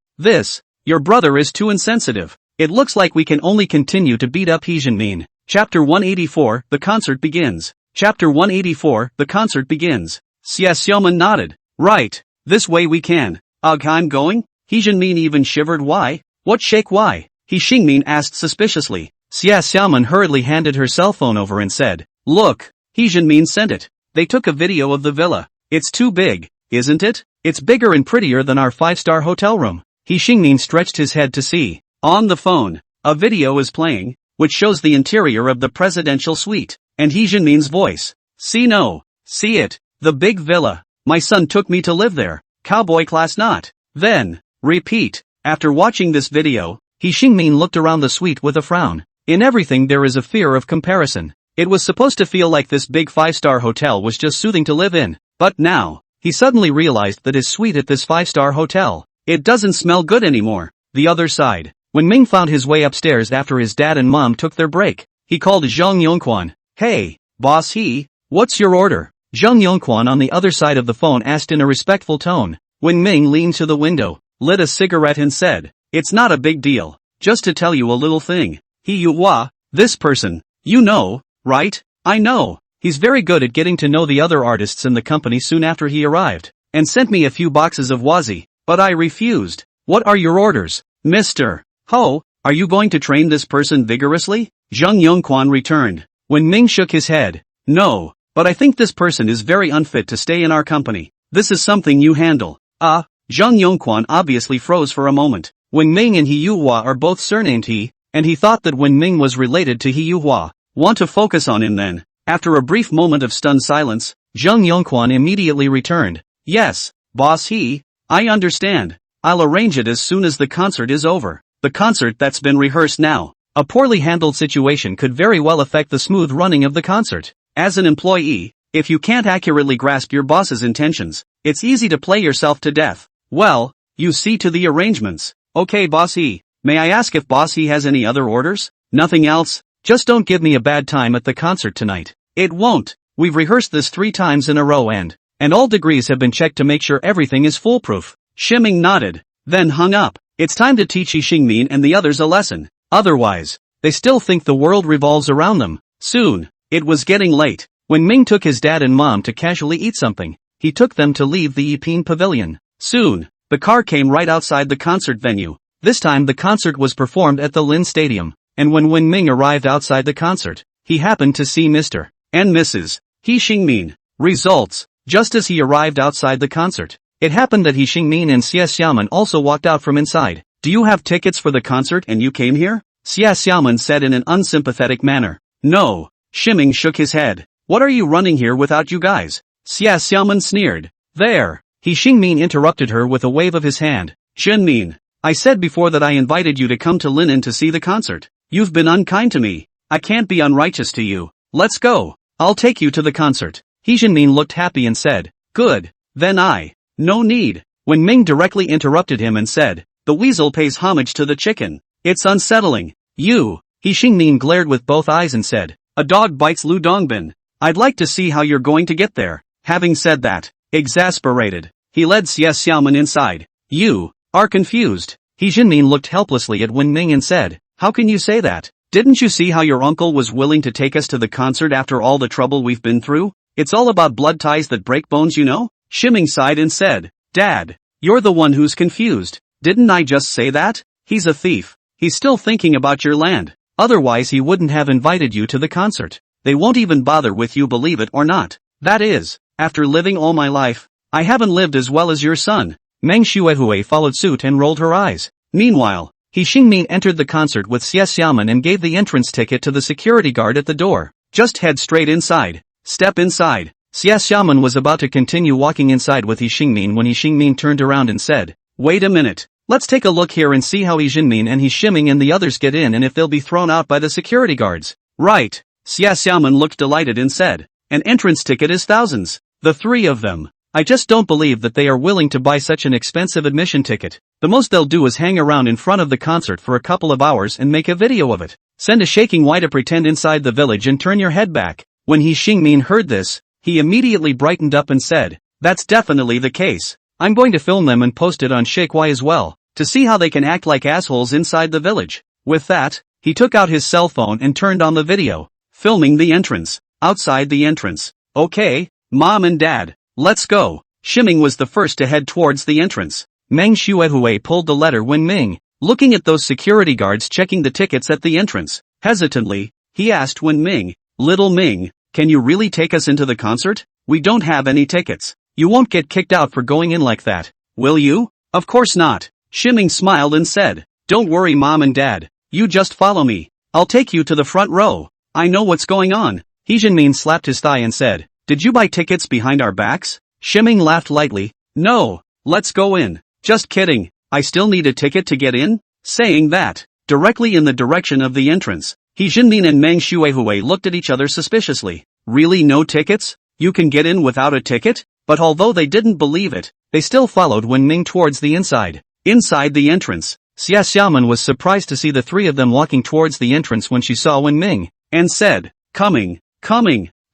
your brother is too insensitive. It looks like we can only continue to beat up He Jinmin. Chapter 184, the concert begins. Chapter 184, the concert begins. Xie Xiaoman nodded. Right, this way we can. I'm going? He Jinmin even shivered. Why? What Shake Y? He Xingmin asked suspiciously. Xie Xiaoman hurriedly handed her cell phone over and said, look, He Jinmin sent it. They took a video of the villa. It's too big, isn't it? It's bigger and prettier than our 5-star hotel room. He Xingmin stretched his head to see. On the phone, a video is playing, which shows the interior of the presidential suite, and He Jinmin's voice. See it, the big villa. My son took me to live there. Cowboy class not. Then, repeat. After watching this video, He Xingmin looked around the suite with a frown. In everything there is a fear of comparison. It was supposed to feel like this big 5-star hotel was just soothing to live in, but now, he suddenly realized that his suite at this 5-star hotel, it doesn't smell good anymore. The other side, when Ming found his way upstairs after his dad and mom took their break, he called Zhang Yongquan. Hey, boss what's your order? Zhang Yongquan on the other side of the phone asked in a respectful tone. When Ming leaned to the window, lit a cigarette and said, it's not a big deal, just to tell you a little thing. He Yuhua, this person, you know, right? I know. He's very good at getting to know the other artists in the company soon after he arrived, and sent me a few boxes of wazi, but I refused. What are your orders, Mr. Ho? Are you going to train this person vigorously? Zhang Yongquan returned. When Ming shook his head, no, but I think this person is very unfit to stay in our company. This is something you handle. Zhang Yongquan obviously froze for a moment. When Ming and He Yuhua are both surnamed He, and he thought that when Ming was related to He Yuhua, want to focus on him then. After a brief moment of stunned silence, Zhang Yongquan immediately returned. Yes, boss I understand. I'll arrange it as soon as the concert is over. The concert that's been rehearsed now. A poorly handled situation could very well affect the smooth running of the concert. As an employee, if you can't accurately grasp your boss's intentions, it's easy to play yourself to death. Well, you see to the arrangements. Okay boss May I ask if boss he has any other orders? Nothing else? Just don't give me a bad time at the concert tonight. It won't. We've rehearsed this 3 times in a row and all degrees have been checked to make sure everything is foolproof. Shiming nodded, then hung up. It's time to teach Xingmin and the others a lesson. Otherwise, they still think the world revolves around them. Soon, it was getting late. When Ming took his dad and mom to casually eat something, he took them to leave the Yipin pavilion. Soon, the car came right outside the concert venue. This time the concert was performed at the Lin Stadium, and when Wen Ming arrived outside the concert, he happened to see Mr. and Mrs. He Xingmin. Results. Just as he arrived outside the concert, it happened that He Xingmin and Xie Xiaoman also walked out from inside. Do you have tickets for the concert and you came here? Xie Xiaoman said in an unsympathetic manner. No. Shiming shook his head. What are you running here without you guys? Xie Xiaoman sneered. There. He Xingmin interrupted her with a wave of his hand. Xinmin, I said before that I invited you to come to Linen to see the concert. You've been unkind to me. I can't be unrighteous to you. Let's go. I'll take you to the concert. He Xinmin looked happy and said, good. Then no need. When Ming directly interrupted him and said, the weasel pays homage to the chicken. It's unsettling. You. He Xingmin glared with both eyes and said, a dog bites Lu Dongbin. I'd like to see how you're going to get there. Having said that, exasperated, he led Xie Xiaoman inside. You are confused. He Xinmin looked helplessly at Wen Ming and said, how can you say that? Didn't you see how your uncle was willing to take us to the concert after all the trouble we've been through? It's all about blood ties that break bones, you know? Shiming sighed and said, Dad, you're the one who's confused. Didn't I just say that? He's a thief. He's still thinking about your land. Otherwise he wouldn't have invited you to the concert. They won't even bother with you, believe it or not. That is, after living all my life, I haven't lived as well as your son. Meng Xuehui followed suit and rolled her eyes. Meanwhile, He Xingmin entered the concert with Xie Xiaoman and gave the entrance ticket to the security guard at the door. Just head straight inside. Step inside. Xie Xiaoman was about to continue walking inside with He Xingmin when He Xingmin turned around and said, wait a minute. Let's take a look here and see how He Xingmin and He Shiming and the others get in and if they'll be thrown out by the security guards. Right. Xie Xiaoman looked delighted and said, an entrance ticket is thousands. The 3 of them. I just don't believe that they are willing to buy such an expensive admission ticket. The most they'll do is hang around in front of the concert for a couple of hours and make a video of it. Send a shaking white to pretend inside the village and turn your head back. When He Xingmin heard this, he immediately brightened up and said, that's definitely the case. I'm going to film them and post it on Shakewai as well, to see how they can act like assholes inside the village. With that, he took out his cell phone and turned on the video, filming the entrance. Outside the entrance. Okay, Mom and Dad, let's go. Shiming was the first to head towards the entrance. Meng Xuehui pulled the letter when Ming, looking at those security guards checking the tickets at the entrance. Hesitantly, he asked Wen Ming, little Ming, can you really take us into the concert? We don't have any tickets. You won't get kicked out for going in like that, will you? Of course not. Shiming smiled and said, don't worry Mom and Dad, you just follow me. I'll take you to the front row. I know what's going on. He Xinmin slapped his thigh and said, did you buy tickets behind our backs? Shiming laughed lightly. No, let's go in. Just kidding, I still need a ticket to get in? Saying that, directly in the direction of the entrance, He Xinmin and Meng Xuehui looked at each other suspiciously. Really, no tickets? You can get in without a ticket? But although they didn't believe it, they still followed Wen Ming towards the inside. Inside the entrance, Xie Xiaoman was surprised to see the 3 of them walking towards the entrance when she saw Wen Ming, and said, coming,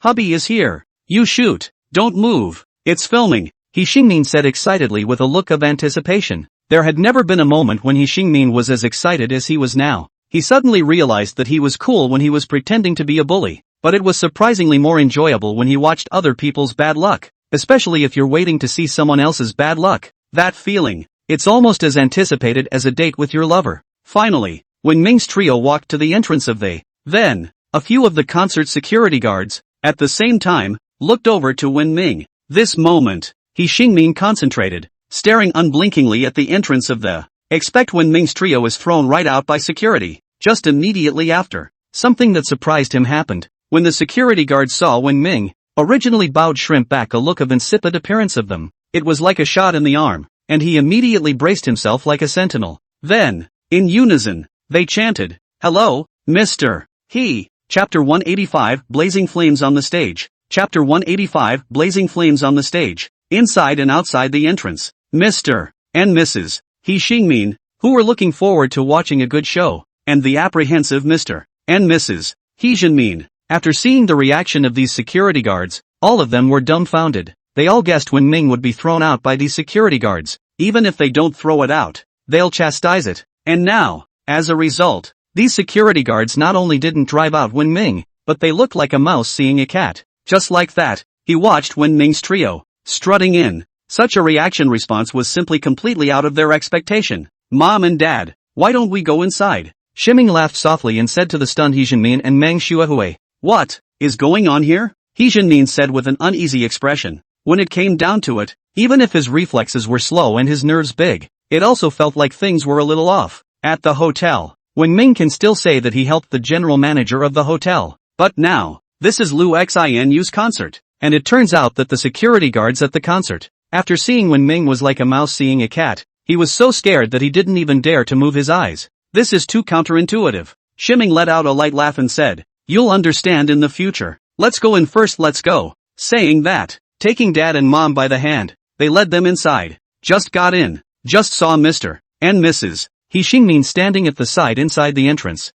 hubby is here. You shoot, don't move, it's filming, He Xingmin said excitedly with a look of anticipation. There had never been a moment when He Xingmin was as excited as he was now. He suddenly realized that he was cool when he was pretending to be a bully, but it was surprisingly more enjoyable when he watched other people's bad luck, especially if you're waiting to see someone else's bad luck. That feeling, it's almost as anticipated as a date with your lover. Finally, when Ming's trio walked to the entrance of then, a few of the concert security guards, at the same time, looked over to Wen Ming. This moment, He Xingmin concentrated, staring unblinkingly at the entrance of expect Wen Ming's trio is thrown right out by security. Just immediately after, something that surprised him happened. When the security guard saw Wen Ming, originally bowed shrimp back a look of insipid appearance of them. It was like a shot in the arm, and he immediately braced himself like a sentinel. Then, in unison, they chanted, hello, Mr. He. Chapter 185, Blazing Flames on the Stage. Chapter 185, Blazing Flames on the Stage. Inside and outside the entrance, Mr. and Mrs. He Xingmin, who were looking forward to watching a good show, and the apprehensive Mr. and Mrs. He Jinmin. After seeing the reaction of these security guards, all of them were dumbfounded. They all guessed Wen Ming would be thrown out by these security guards. Even if they don't throw it out, they'll chastise it. And now, as a result, these security guards not only didn't drive out Wen Ming, but they looked like a mouse seeing a cat. Just like that, he watched Wen Ming's trio strutting in. Such a reaction response was simply completely out of their expectation. Mom and Dad, why don't we go inside? Shiming laughed softly and said to the stunned He Jinmin and Meng Shuahui. What is going on here? He Jinmin said with an uneasy expression. When it came down to it, even if his reflexes were slow and his nerves big, it also felt like things were a little off. At the hotel, Wen Ming can still say that he helped the general manager of the hotel. But now, this is Liu Xinu's concert, and it turns out that the security guards at the concert, after seeing Wen Ming was like a mouse seeing a cat, he was so scared that he didn't even dare to move his eyes. This is too counterintuitive. Shiming let out a light laugh and said, "You'll understand in the future. Let's go in first, let's go." Saying that, taking Dad and Mom by the hand, they led them inside. Just got in. Just saw Mr. and Mrs. He Jinmin standing at the side inside the entrance.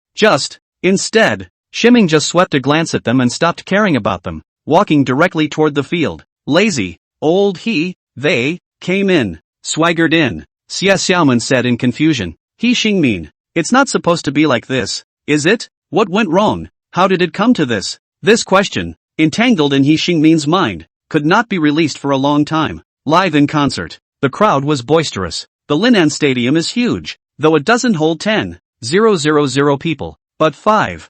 Instead, Shiming just swept a glance at them and stopped caring about them, walking directly toward the field. Lazy, old they, came in, swaggered in. Xie Xiaoman said in confusion. He Jinmin, it's not supposed to be like this, is it? What went wrong? How did it come to this? This question, entangled in He Jinmin's mind, could not be released for a long time. Live in concert. The crowd was boisterous. The Linan Stadium is huge, though it doesn't hold 10,000 people, but 5,000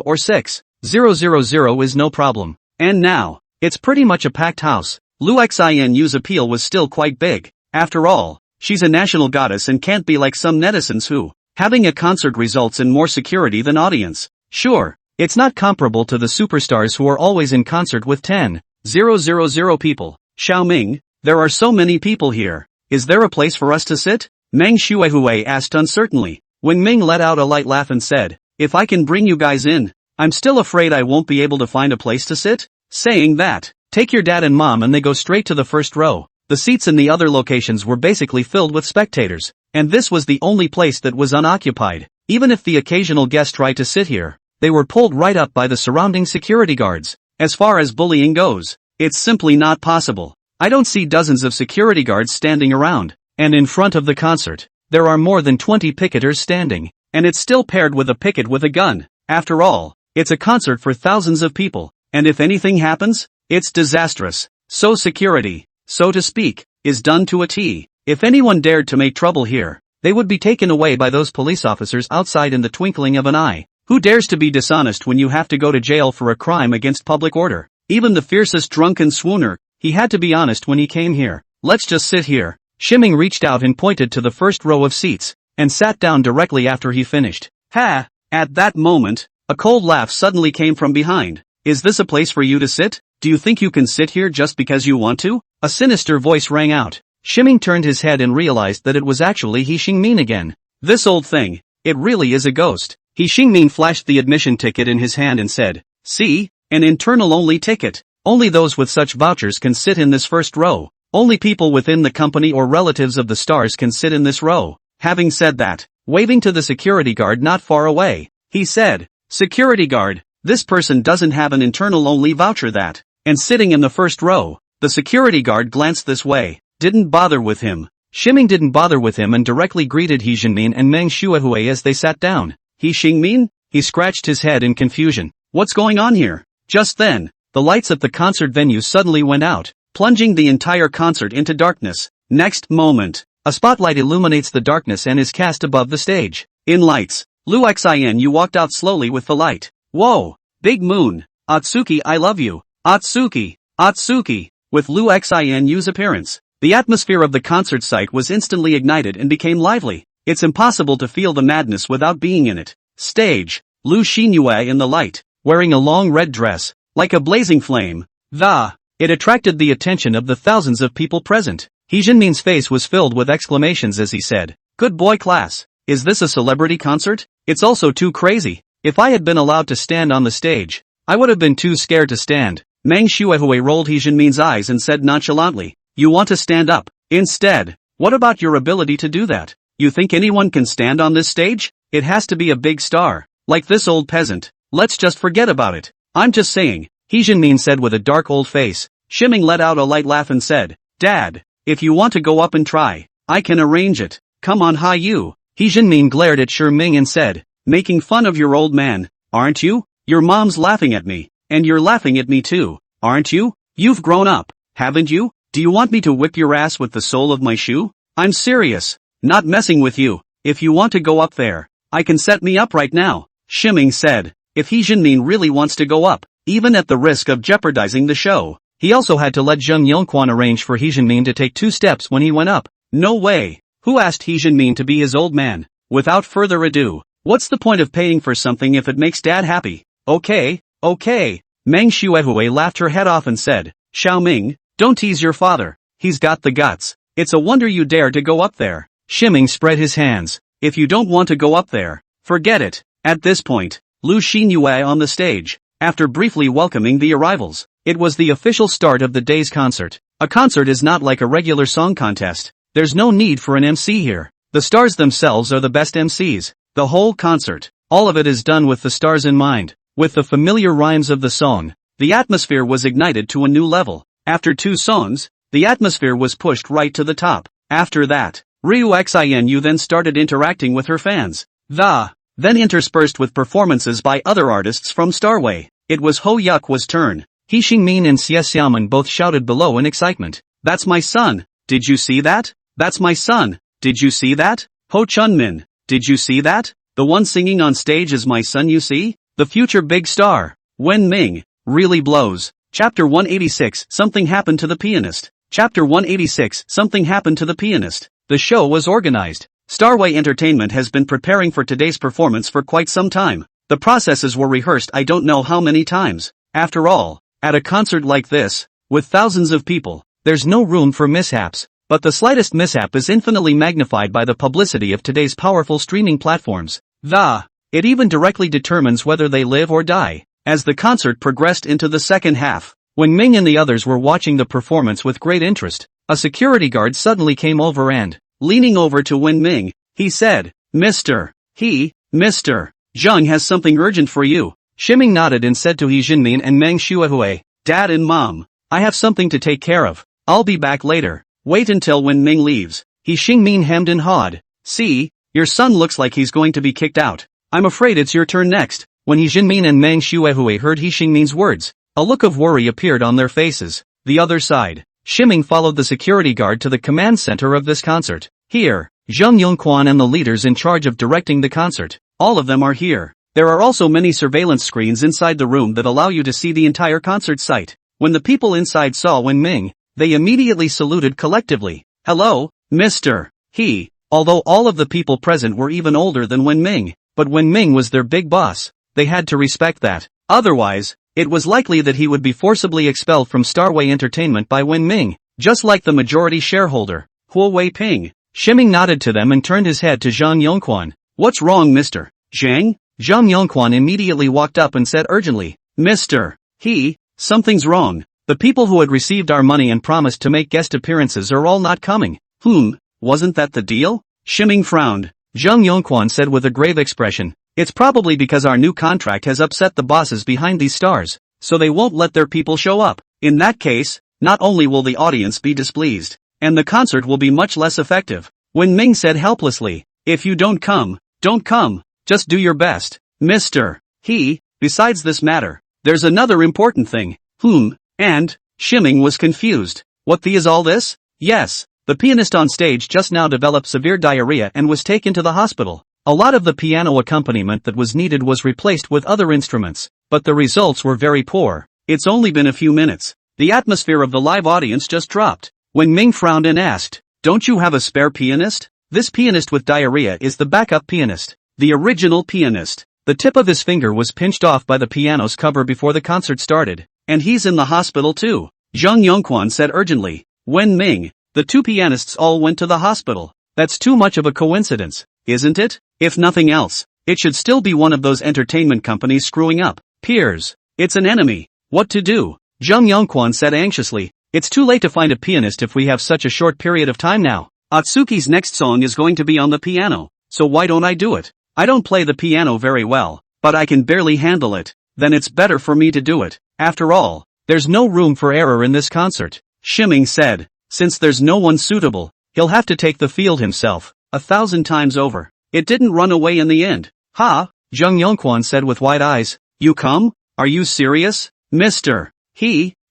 or 6,000 is no problem. And now, it's pretty much a packed house. Liu Xinu's appeal was still quite big. After all, she's a national goddess and can't be like some netizens who, having a concert results in more security than audience. Sure, it's not comparable to the superstars who are always in concert with 10,000 people. Xiaoming, there are so many people here. Is there a place for us to sit? Meng Shuahui asked uncertainly. Wen Ming let out a light laugh and said, if I can bring you guys in, I'm still afraid I won't be able to find a place to sit. Saying that, take your dad and mom and they go straight to the first row. The seats in the other locations were basically filled with spectators, and this was the only place that was unoccupied. Even if the occasional guest tried to sit here, they were pulled right up by the surrounding security guards. As far as bullying goes, it's simply not possible. I don't see dozens of security guards standing around, and in front of the concert, there are more than 20 picketers standing, and it's still paired with a picket with a gun. After all, it's a concert for thousands of people, and if anything happens, it's disastrous. So security, so to speak, is done to a T. If anyone dared to make trouble here, they would be taken away by those police officers outside in the twinkling of an eye. Who dares to be dishonest when you have to go to jail for a crime against public order? Even the fiercest drunken swooner, he had to be honest when he came here. Let's just sit here. Shiming reached out and pointed to the first row of seats, and sat down directly after he finished. Ha! At that moment, a cold laugh suddenly came from behind. Is this a place for you to sit? Do you think you can sit here just because you want to? A sinister voice rang out. Shiming turned his head and realized that it was actually He Jinmin again. This old thing, it really is a ghost. He Jinmin flashed the admission ticket in his hand and said, see, an internal-only ticket. Only those with such vouchers can sit in this first row. Only people within the company or relatives of the stars can sit in this row. Having said that, waving to the security guard not far away, he said, security guard, this person doesn't have an internal-only voucher that, and sitting in the first row. The security guard glanced this way, didn't bother with him. Shiming didn't bother with him and directly greeted He Jinmin and Meng Shuahui as they sat down. He Jinmin? He scratched his head in confusion. What's going on here? Just then, the lights at the concert venue suddenly went out, plunging the entire concert into darkness. Next moment, a spotlight illuminates the darkness and is cast above the stage. In lights, Liu Xianu walked out slowly with the light. Whoa! Big moon! Atsuki, I love you! Atsuki! Atsuki! With Liu Xinu's appearance, the atmosphere of the concert site was instantly ignited and became lively. It's impossible to feel the madness without being in it. Stage, Liu Xinyue in the light, wearing a long red dress, like a blazing flame. It attracted the attention of the thousands of people present. He Jinmin's face was filled with exclamations as he said, good boy class, is this a celebrity concert? It's also too crazy. If I had been allowed to stand on the stage, I would have been too scared to stand. Meng Shuahui rolled He Jinmin's eyes and said nonchalantly, you want to stand up? Instead, what about your ability to do that? You think anyone can stand on this stage? It has to be a big star. Like this old peasant. Let's just forget about it. I'm just saying, Hee Jin-min said with a dark old face. Shiming let out a light laugh and said, Dad, if you want to go up and try, I can arrange it. Come on you. Hee Jin-min glared at Ming and said, making fun of your old man, aren't you? Your mom's laughing at me, and you're laughing at me too, aren't you? You've grown up, haven't you? Do you want me to whip your ass with the sole of my shoe? I'm serious. Not messing with you. If you want to go up there, I can set me up right now, Shiming said. If Hee Jin-min really wants to go up, even at the risk of jeopardizing the show, he also had to let Jung Yong-kwan arrange for Hee Jin-min to take 2 steps when he went up. No way. Who asked Hee Jin-min to be his old man? Without further ado, what's the point of paying for something if it makes Dad happy? Okay. Meng Xuehue laughed her head off and said, Xiaoming, don't tease your father. He's got the guts. It's a wonder you dare to go up there. Shiming spread his hands. If you don't want to go up there, forget it. At this point, Lu Xinyue on the stage. After briefly welcoming the arrivals, it was the official start of the day's concert. A concert is not like a regular song contest. There's no need for an MC here. The stars themselves are the best MCs. The whole concert, all of it is done with the stars in mind. With the familiar rhymes of the song, the atmosphere was ignited to a new level. After 2 songs, the atmosphere was pushed right to the top. After that, Ryu Xinu then started interacting with her fans. Then interspersed with performances by other artists from Starway. It was Ho Yukwa's turn. Hee Xingmin and Xie Xiaoman both shouted below in excitement. That's my son. Did you see that? That's my son. Did you see that? Ho Chunmin. Did you see that? The one singing on stage is my son, you see? The future big star. Wen Ming. Really blows. Chapter 186. Something happened to the pianist. Chapter 186. Something happened to the pianist. The show was organized. Starway Entertainment has been preparing for today's performance for quite some time. The processes were rehearsed I don't know how many times. After all, at a concert like this, with thousands of people, there's no room for mishaps. But the slightest mishap is infinitely magnified by the publicity of today's powerful streaming platforms. It even directly determines whether they live or die. As the concert progressed into the second half, when Ming and the others were watching the performance with great interest, a security guard suddenly came over and, leaning over to Wen Ming, he said, Mr. Zhang has something urgent for you. Shiming nodded and said to Hee Jin-min and Meng Xuehue, Dad and Mom, I have something to take care of. I'll be back later. Wait until Wen Ming leaves. Hee Jin-min hemmed and hawed. See, your son looks like he's going to be kicked out. I'm afraid it's your turn next. When Hee Jin-min and Meng Xuehue heard Hee Jin-min's words, a look of worry appeared on their faces. The other side, Shiming followed the security guard to the command center of this concert. Here, Jung Yong-kwan and the leaders in charge of directing the concert, all of them are here. There are also many surveillance screens inside the room that allow you to see the entire concert site. When the people inside saw Wen Ming, they immediately saluted collectively. Hello, Mr. He. Although all of the people present were even older than Wen Ming, but Wen Ming was their big boss, they had to respect that. Otherwise, it was likely that he would be forcibly expelled from Starway Entertainment by Wen Ming, just like the majority shareholder, Huo Wei-ping. Shiming nodded to them and turned his head to Zhang Yongquan. What's wrong, Mr. Zhang? Zhang Yongquan immediately walked up and said urgently, Mr. He, something's wrong. The people who had received our money and promised to make guest appearances are all not coming. Wasn't that the deal? Shiming frowned. Zhang Yongquan said with a grave expression, it's probably because our new contract has upset the bosses behind these stars, so they won't let their people show up. In that case, not only will the audience be displeased, and the concert will be much less effective. Wen Ming said helplessly, if you don't come, just do your best. Mr. He, besides this matter, there's another important thing. And, Shiming was confused. What the is all this? Yes, the pianist on stage just now developed severe diarrhea and was taken to the hospital. A lot of the piano accompaniment that was needed was replaced with other instruments, but the results were very poor. It's only been a few minutes. The atmosphere of the live audience just dropped. Wen Ming frowned and asked, don't you have a spare pianist? This pianist with diarrhea is the backup pianist, the original pianist. The tip of his finger was pinched off by the piano's cover before the concert started, and he's in the hospital too. Zhang Yongquan said urgently. Wen Ming, the two pianists all went to the hospital. That's too much of a coincidence, isn't it? If nothing else, it should still be one of those entertainment companies screwing up. Peers, it's an enemy. What to do? Zhang Yongquan said anxiously. It's too late to find a pianist if we have such a short period of time now. Atsuki's next song is going to be on the piano, so why don't I do it? I don't play the piano very well, but I can barely handle it. Then it's better for me to do it. After all, there's no room for error in this concert. Shiming said, since there's no one suitable, he'll have to take the field himself, 1,000 times over. It didn't run away in the end. Ha! Jung Yongkwon said with wide eyes. You come? Are you serious? Mr.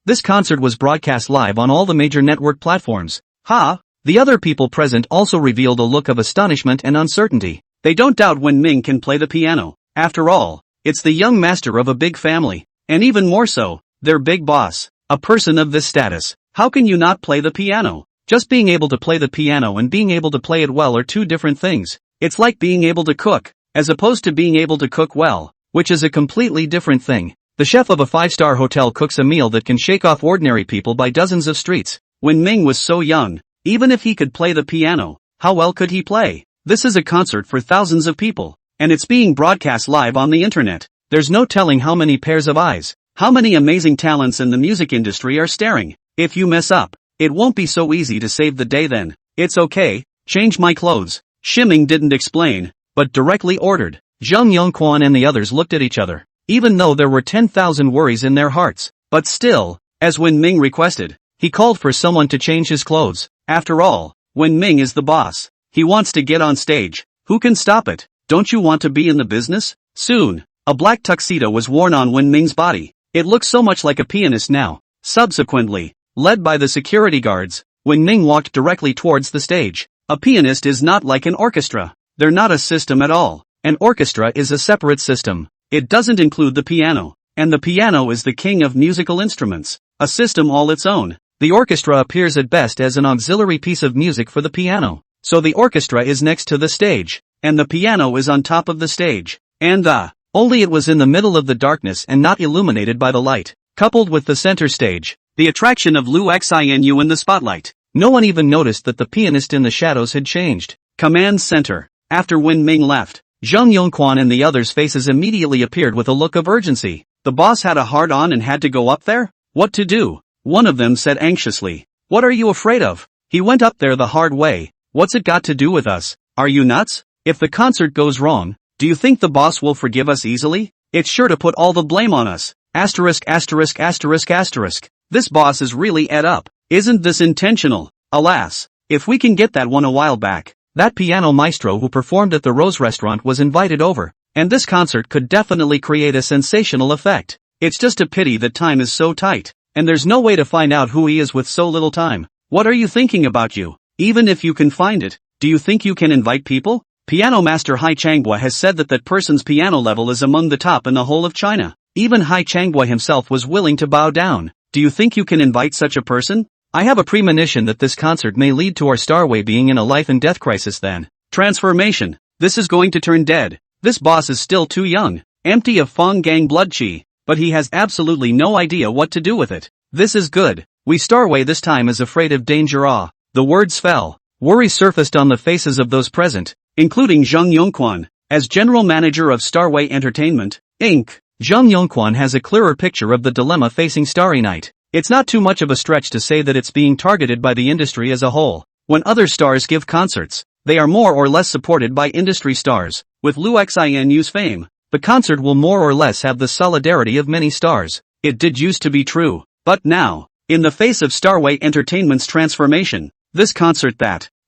This concert was broadcast live on all the major network platforms. Ha! The other people present also revealed a look of astonishment and uncertainty. They don't doubt Wen Ming can play the piano. After all, it's the young master of a big family. And even more so, their big boss. A person of this status. How can you not play the piano? Just being able to play the piano and being able to play it well are two different things. It's like being able to cook, as opposed to being able to cook well, which is a completely different thing. The chef of a 5-star hotel cooks a meal that can shake off ordinary people by dozens of streets. When Ming was so young, even if he could play the piano, how well could he play? This is a concert for thousands of people, and it's being broadcast live on the internet. There's no telling how many pairs of eyes, how many amazing talents in the music industry are staring. If you mess up, it won't be so easy to save the day then. It's okay, change my clothes. Shiming didn't explain, but directly ordered. Jung Yongkwon and the others looked at each other, even though there were 10,000 worries in their hearts. But still, as Wen Ming requested, he called for someone to change his clothes. After all, Wen Ming is the boss. He wants to get on stage. Who can stop it? Don't you want to be in the business? Soon, a black tuxedo was worn on Wen Ming's body. It looks so much like a pianist now. Subsequently, led by the security guards, Wen Ming walked directly towards the stage. A pianist is not like an orchestra. They're not a system at all. An orchestra is a separate system. It doesn't include the piano. And the piano is the king of musical instruments. A system all its own. The orchestra appears at best as an auxiliary piece of music for the piano. So the orchestra is next to the stage. And the piano is on top of the stage. And only it was in the middle of the darkness and not illuminated by the light. Coupled with the center stage, the attraction of Lu Xinu in the spotlight. No one even noticed that the pianist in the shadows had changed. Command center. After Wen Ming left, Jung Yongkwon and the others' faces immediately appeared with a look of urgency. The boss had a hard-on and had to go up there? What to do? One of them said anxiously. What are you afraid of? He went up there the hard way. What's it got to do with us? Are you nuts? If the concert goes wrong, do you think the boss will forgive us easily? It's sure to put all the blame on us. Asterisk asterisk asterisk asterisk. This boss is really ed up. Isn't this intentional? Alas, if we can get that one a while back. That piano maestro who performed at the Rose restaurant was invited over, and this concert could definitely create a sensational effect. It's just a pity that time is so tight, and there's no way to find out who he is with so little time. What are you thinking about you? Even if you can find it, do you think you can invite people? Piano master Hai Changhua has said that person's piano level is among the top in the whole of China. Even Hai Changhua himself was willing to bow down. Do you think you can invite such a person? I have a premonition that this concert may lead to our starway being in a life and death crisis then. Transformation. This is going to turn dead. This boss is still too young, empty of Fong Gang blood chi, but he has absolutely no idea what to do with it. This is good. We starway this time is afraid of danger. The words fell. Worry surfaced on the faces of those present, including Jung Yongkwon. As general manager of Starway Entertainment, Inc., Jung Yongkwon has a clearer picture of the dilemma facing Starry Night. It's not too much of a stretch to say that it's being targeted by the industry as a whole. When other stars give concerts, they are more or less supported by industry stars. With Lu Xinu's fame, the concert will more or less have the solidarity of many stars. It did used to be true, but now, in the face of Starway Entertainment's transformation, this concert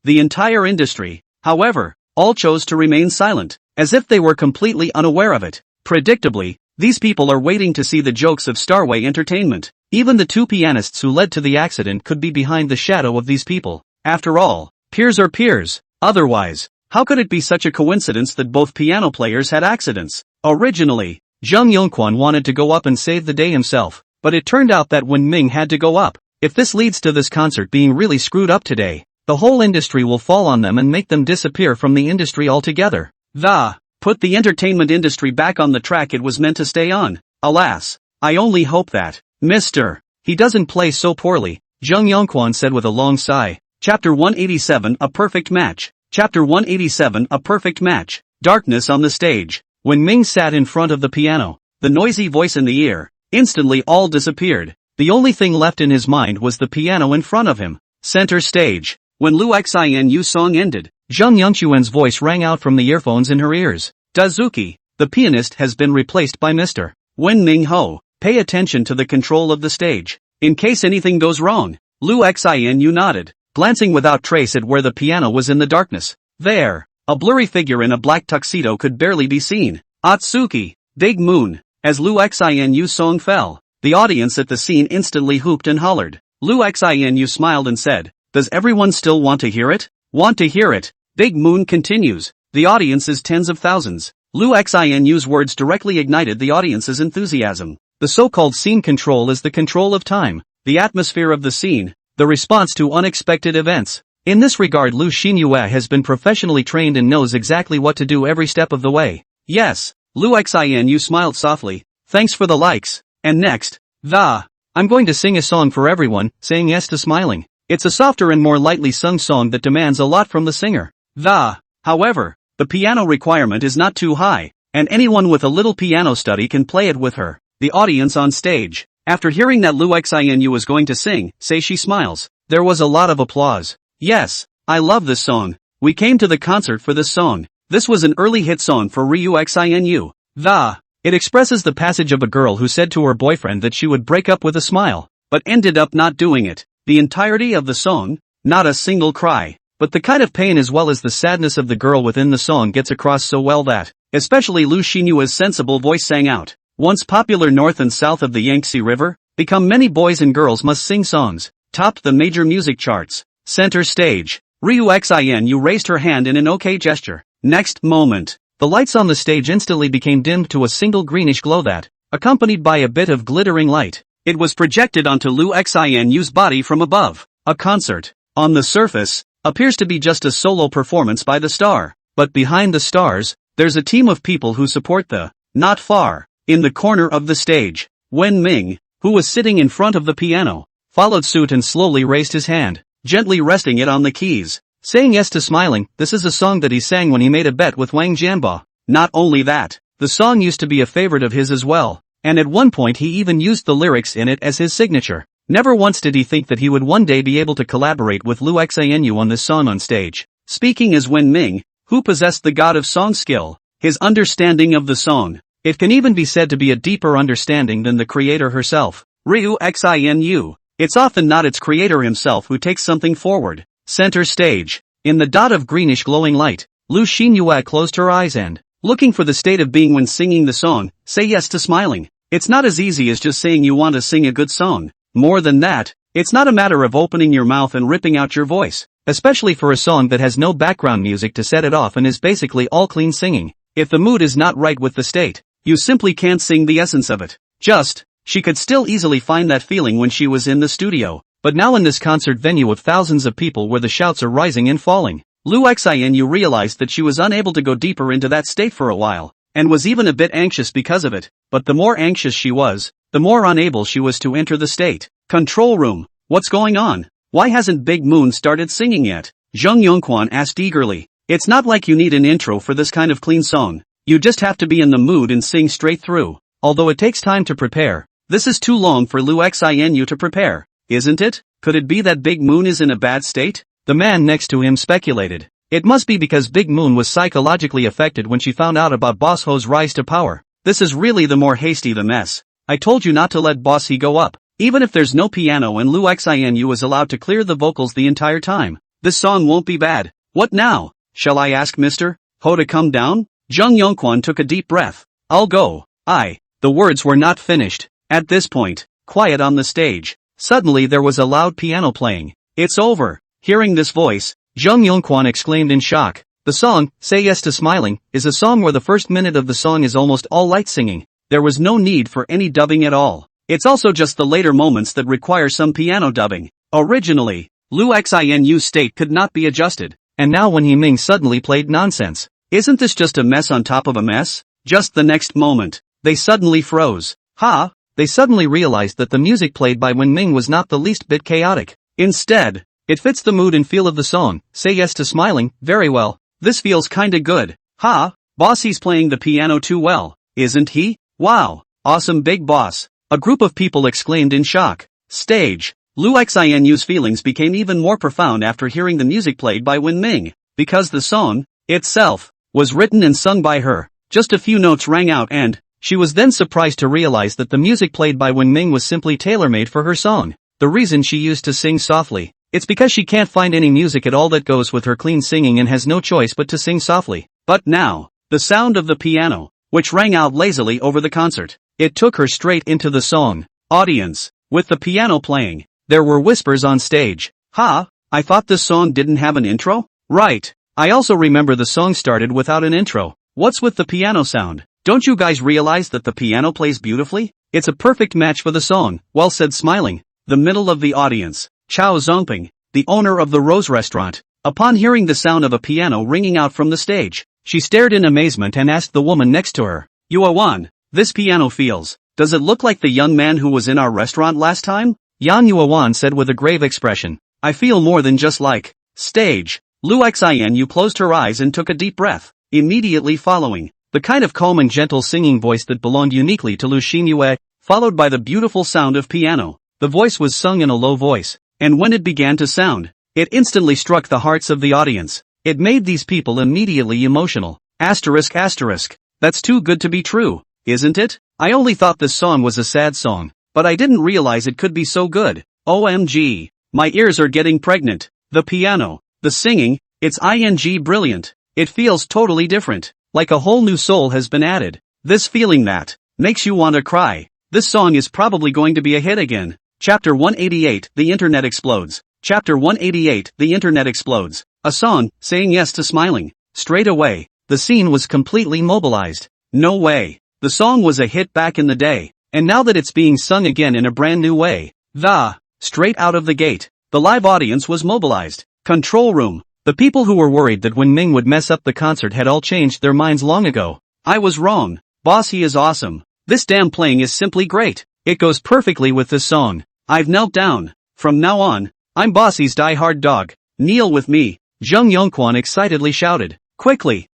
the entire industry, however, all chose to remain silent, as if they were completely unaware of it. Predictably, these people are waiting to see the jokes of Starway Entertainment. Even the two pianists who led to the accident could be behind the shadow of these people. After all, peers are peers. Otherwise, how could it be such a coincidence that both piano players had accidents? Originally, Jung Yongkwon wanted to go up and save the day himself, but it turned out that Wen Ming had to go up. If this leads to this concert being really screwed up today, the whole industry will fall on them and make them disappear from the industry altogether. Put the entertainment industry back on the track it was meant to stay on. Alas, I only hope that, he doesn't play so poorly, Jung Yongkwon said with a long sigh. Chapter 187 A Perfect Match. Chapter 187 A Perfect Match. Darkness on the stage. When Ming sat in front of the piano, the noisy voice in the ear, instantly all disappeared. The only thing left in his mind was the piano in front of him. Center stage. When Lu Xinyu's song ended, Zhang Yongquan's voice rang out from the earphones in her ears. Dazuki, the pianist has been replaced by Mr. Wen Mingho. Pay attention to the control of the stage. In case anything goes wrong. Lu Xinu nodded, glancing without trace at where the piano was in the darkness. There, a blurry figure in a black tuxedo could barely be seen. Atsuki, Big Moon. As Lu Xinu's song fell, the audience at the scene instantly hooped and hollered. Lu Xinu smiled and said, "Does everyone still want to hear it? Want to hear it?" Big Moon continues. The audience is tens of thousands. Lu Xinu's words directly ignited the audience's enthusiasm. The so-called scene control is the control of time, the atmosphere of the scene, the response to unexpected events. In this regard, Lu Xinyue has been professionally trained and knows exactly what to do every step of the way. Yes, Lu Xinu smiled softly, thanks for the likes. And next, I'm going to sing a song for everyone, saying yes to smiling. It's a softer and more lightly sung song that demands a lot from the singer. However, the piano requirement is not too high, and anyone with a little piano study can play it with her. The audience on stage, after hearing that Lu Xinu was going to sing, say she smiles. There was a lot of applause. Yes, I love this song. We came to the concert for this song. This was an early hit song for Ryu Xinu. It expresses the passage of a girl who said to her boyfriend that she would break up with a smile, but ended up not doing it. The entirety of the song, not a single cry, but the kind of pain as well as the sadness of the girl within the song gets across so well that, especially Lu Xinyue's sensible voice sang out. Once popular north and south of the Yangtze River, become many boys and girls must sing songs, topped the major music charts. Center stage, Ryu Xinu raised her hand in an OK gesture. Next moment, the lights on the stage instantly became dimmed to a single greenish glow that, accompanied by a bit of glittering light, it was projected onto Lu Xinu's body from above. A concert, on the surface, appears to be just a solo performance by the star, but behind the stars, there's a team of people who support the, not far, in the corner of the stage, Wen Ming, who was sitting in front of the piano, followed suit and slowly raised his hand, gently resting it on the keys, saying yes to smiling. This is a song that he sang when he made a bet with Wang Jianba. Not only that, the song used to be a favorite of his as well, and at one point he even used the lyrics in it as his signature. Never once did he think that he would one day be able to collaborate with Lu Xinu on this song on stage. Speaking as Wen Ming, who possessed the god of song skill, his understanding of the song, it can even be said to be a deeper understanding than the creator herself. Ryu Xinu, it's often not its creator himself who takes something forward. Center stage, in the dot of greenish glowing light, Lu Xinyue closed her eyes and, looking for the state of being when singing the song, say yes to smiling. It's not as easy as just saying you want to sing a good song. More than that, it's not a matter of opening your mouth and ripping out your voice, especially for a song that has no background music to set it off and is basically all clean singing. If the mood is not right with the state, you simply can't sing the essence of it. She could still easily find that feeling when she was in the studio, but now in this concert venue of thousands of people where the shouts are rising and falling, Lu Xinu realized that she was unable to go deeper into that state for a while, and was even a bit anxious because of it, but the more anxious she was, the more unable she was to enter the state. Control room, what's going on? Why hasn't Big Moon started singing yet? Zhang Yongquan asked eagerly. It's not like you need an intro for this kind of clean song. You just have to be in the mood and sing straight through. Although it takes time to prepare, this is too long for Lu Xinu to prepare, isn't it? Could it be that Big Moon is in a bad state? The man next to him speculated. It must be because Big Moon was psychologically affected when she found out about Boss Ho's rise to power. This is really the more hasty the mess. I told you not to let Boss He go up. Even if there's no piano and Lu Xinu is allowed to clear the vocals the entire time, this song won't be bad. What now? Shall I ask Mr. Ho to come down? Zhang Yongquan took a deep breath. I'll go. The words were not finished. At this point, quiet on the stage. Suddenly there was a loud piano playing. It's over. Hearing this voice, Zhang Yongquan exclaimed in shock. The song, Say Yes to Smiling, is a song where the first minute of the song is almost all light singing. There was no need for any dubbing at all. It's also just the later moments that require some piano dubbing. Originally, Lu Xinu's state could not be adjusted, and now when He Ming suddenly played nonsense. Isn't this just a mess on top of a mess? Just the next moment, they suddenly froze. They suddenly realized that the music played by Wen Ming was not the least bit chaotic. Instead, it fits the mood and feel of the song, Say Yes to Smiling, very well. This feels kinda good. Boss, he's playing the piano too well, isn't he? Wow, awesome Big Boss. A group of people exclaimed in shock. Stage, Lu Xinu's feelings became even more profound after hearing the music played by Wen Ming, because the song, itself, was written and sung by her. Just a few notes rang out and, she was then surprised to realize that the music played by Wen Ming was simply tailor-made for her song. The reason she used to sing softly, it's because she can't find any music at all that goes with her clean singing and has no choice but to sing softly. But now, the sound of the piano, which rang out lazily over the concert, it took her straight into the song. Audience, with the piano playing, there were whispers on stage. Ha, I thought this song didn't have an intro? Right. I also remember the song started without an intro. What's with the piano sound? Don't you guys realize that the piano plays beautifully? It's a perfect match for the song. Well said, smiling. The middle of the audience, Chao Zongping, the owner of the Rose restaurant. Upon hearing the sound of a piano ringing out from the stage, she stared in amazement and asked the woman next to her, Yuan, this piano feels, does it look like the young man who was in our restaurant last time? Yan Yuan said with a grave expression, I feel more than just like stage. Lu Xianu closed her eyes and took a deep breath, immediately following, the kind of calm and gentle singing voice that belonged uniquely to Lu Xinyue, followed by the beautiful sound of piano. The voice was sung in a low voice, and when it began to sound, it instantly struck the hearts of the audience. It made these people immediately emotional. Asterisk asterisk. That's too good to be true, isn't it? I only thought this song was a sad song, but I didn't realize it could be so good. OMG. My ears are getting pregnant. The piano, the singing, it's brilliant. It feels totally different, like a whole new soul has been added. This feeling that makes you want to cry. This song is probably going to be a hit again. Chapter 188, The Internet Explodes. Chapter 188, The Internet Explodes. A song, saying yes to smiling. Straight away, the scene was completely mobilized. No way. The song was a hit back in the day, and now that it's being sung again in a brand new way, straight out of the gate, the live audience was mobilized. Control room. The people who were worried that Wen Ming would mess up the concert had all changed their minds long ago. I was wrong. Boss, he is awesome. This damn playing is simply great. It goes perfectly with this song. I've knelt down. From now on, I'm Bossy's die-hard dog. Kneel with me. Zheng Yongquan excitedly shouted. Quickly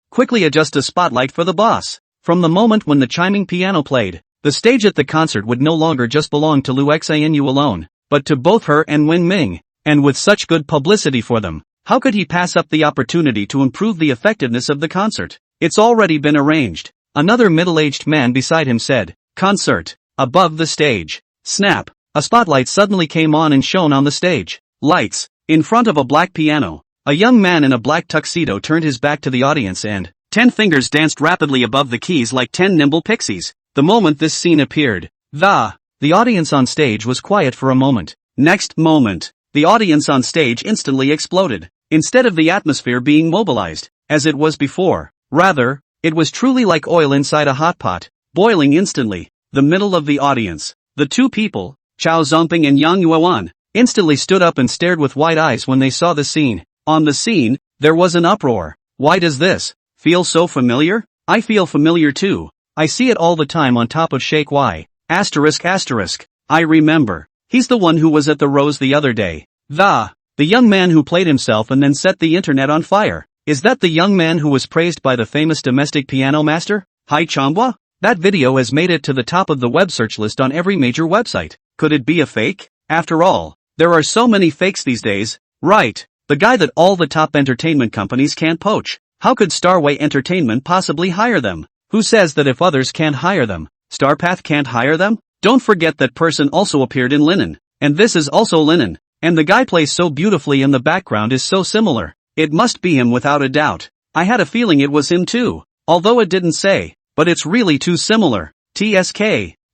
adjust a spotlight for the boss. From the moment when the chiming piano played, the stage at the concert would no longer just belong to Lu Xianu alone, but to both her and Wen Ming. And with such good publicity for them, how could he pass up the opportunity to improve the effectiveness of the concert? It's already been arranged. Another middle-aged man beside him said, Concert. Above the stage. Snap. A spotlight suddenly came on and shone on the stage. Lights. In front of a black piano, a young man in a black tuxedo turned his back to the audience and 10 fingers danced rapidly above the keys like 10 nimble pixies. The moment this scene appeared, the audience on stage was quiet for a moment. Next moment, the audience on stage instantly exploded. Instead of the atmosphere being mobilized, as it was before, rather, it was truly like oil inside a hot pot, boiling instantly. The middle of the audience, the two people, Chao Zongping and Yang Yuan, instantly stood up and stared with wide eyes when they saw the scene. On the scene, there was an uproar. Why does this feel so familiar? I feel familiar too. I see it all the time on top of Shake Y. Asterisk asterisk. I remember. He's the one who was at the Rose the other day. The young man who played himself and then set the internet on fire. Is that the young man who was praised by the famous domestic piano master, Hai Changhua? That video has made it to the top of the web search list on every major website. Could it be a fake? After all, there are so many fakes these days. Right. The guy that all the top entertainment companies can't poach. How could Starway Entertainment possibly hire them? Who says that if others can't hire them, Starpath can't hire them? Don't forget that person also appeared in Linen. And this is also Linen. And the guy plays so beautifully and the background is so similar. It must be him without a doubt. I had a feeling it was him too. Although it didn't say. But it's really too similar. TSK.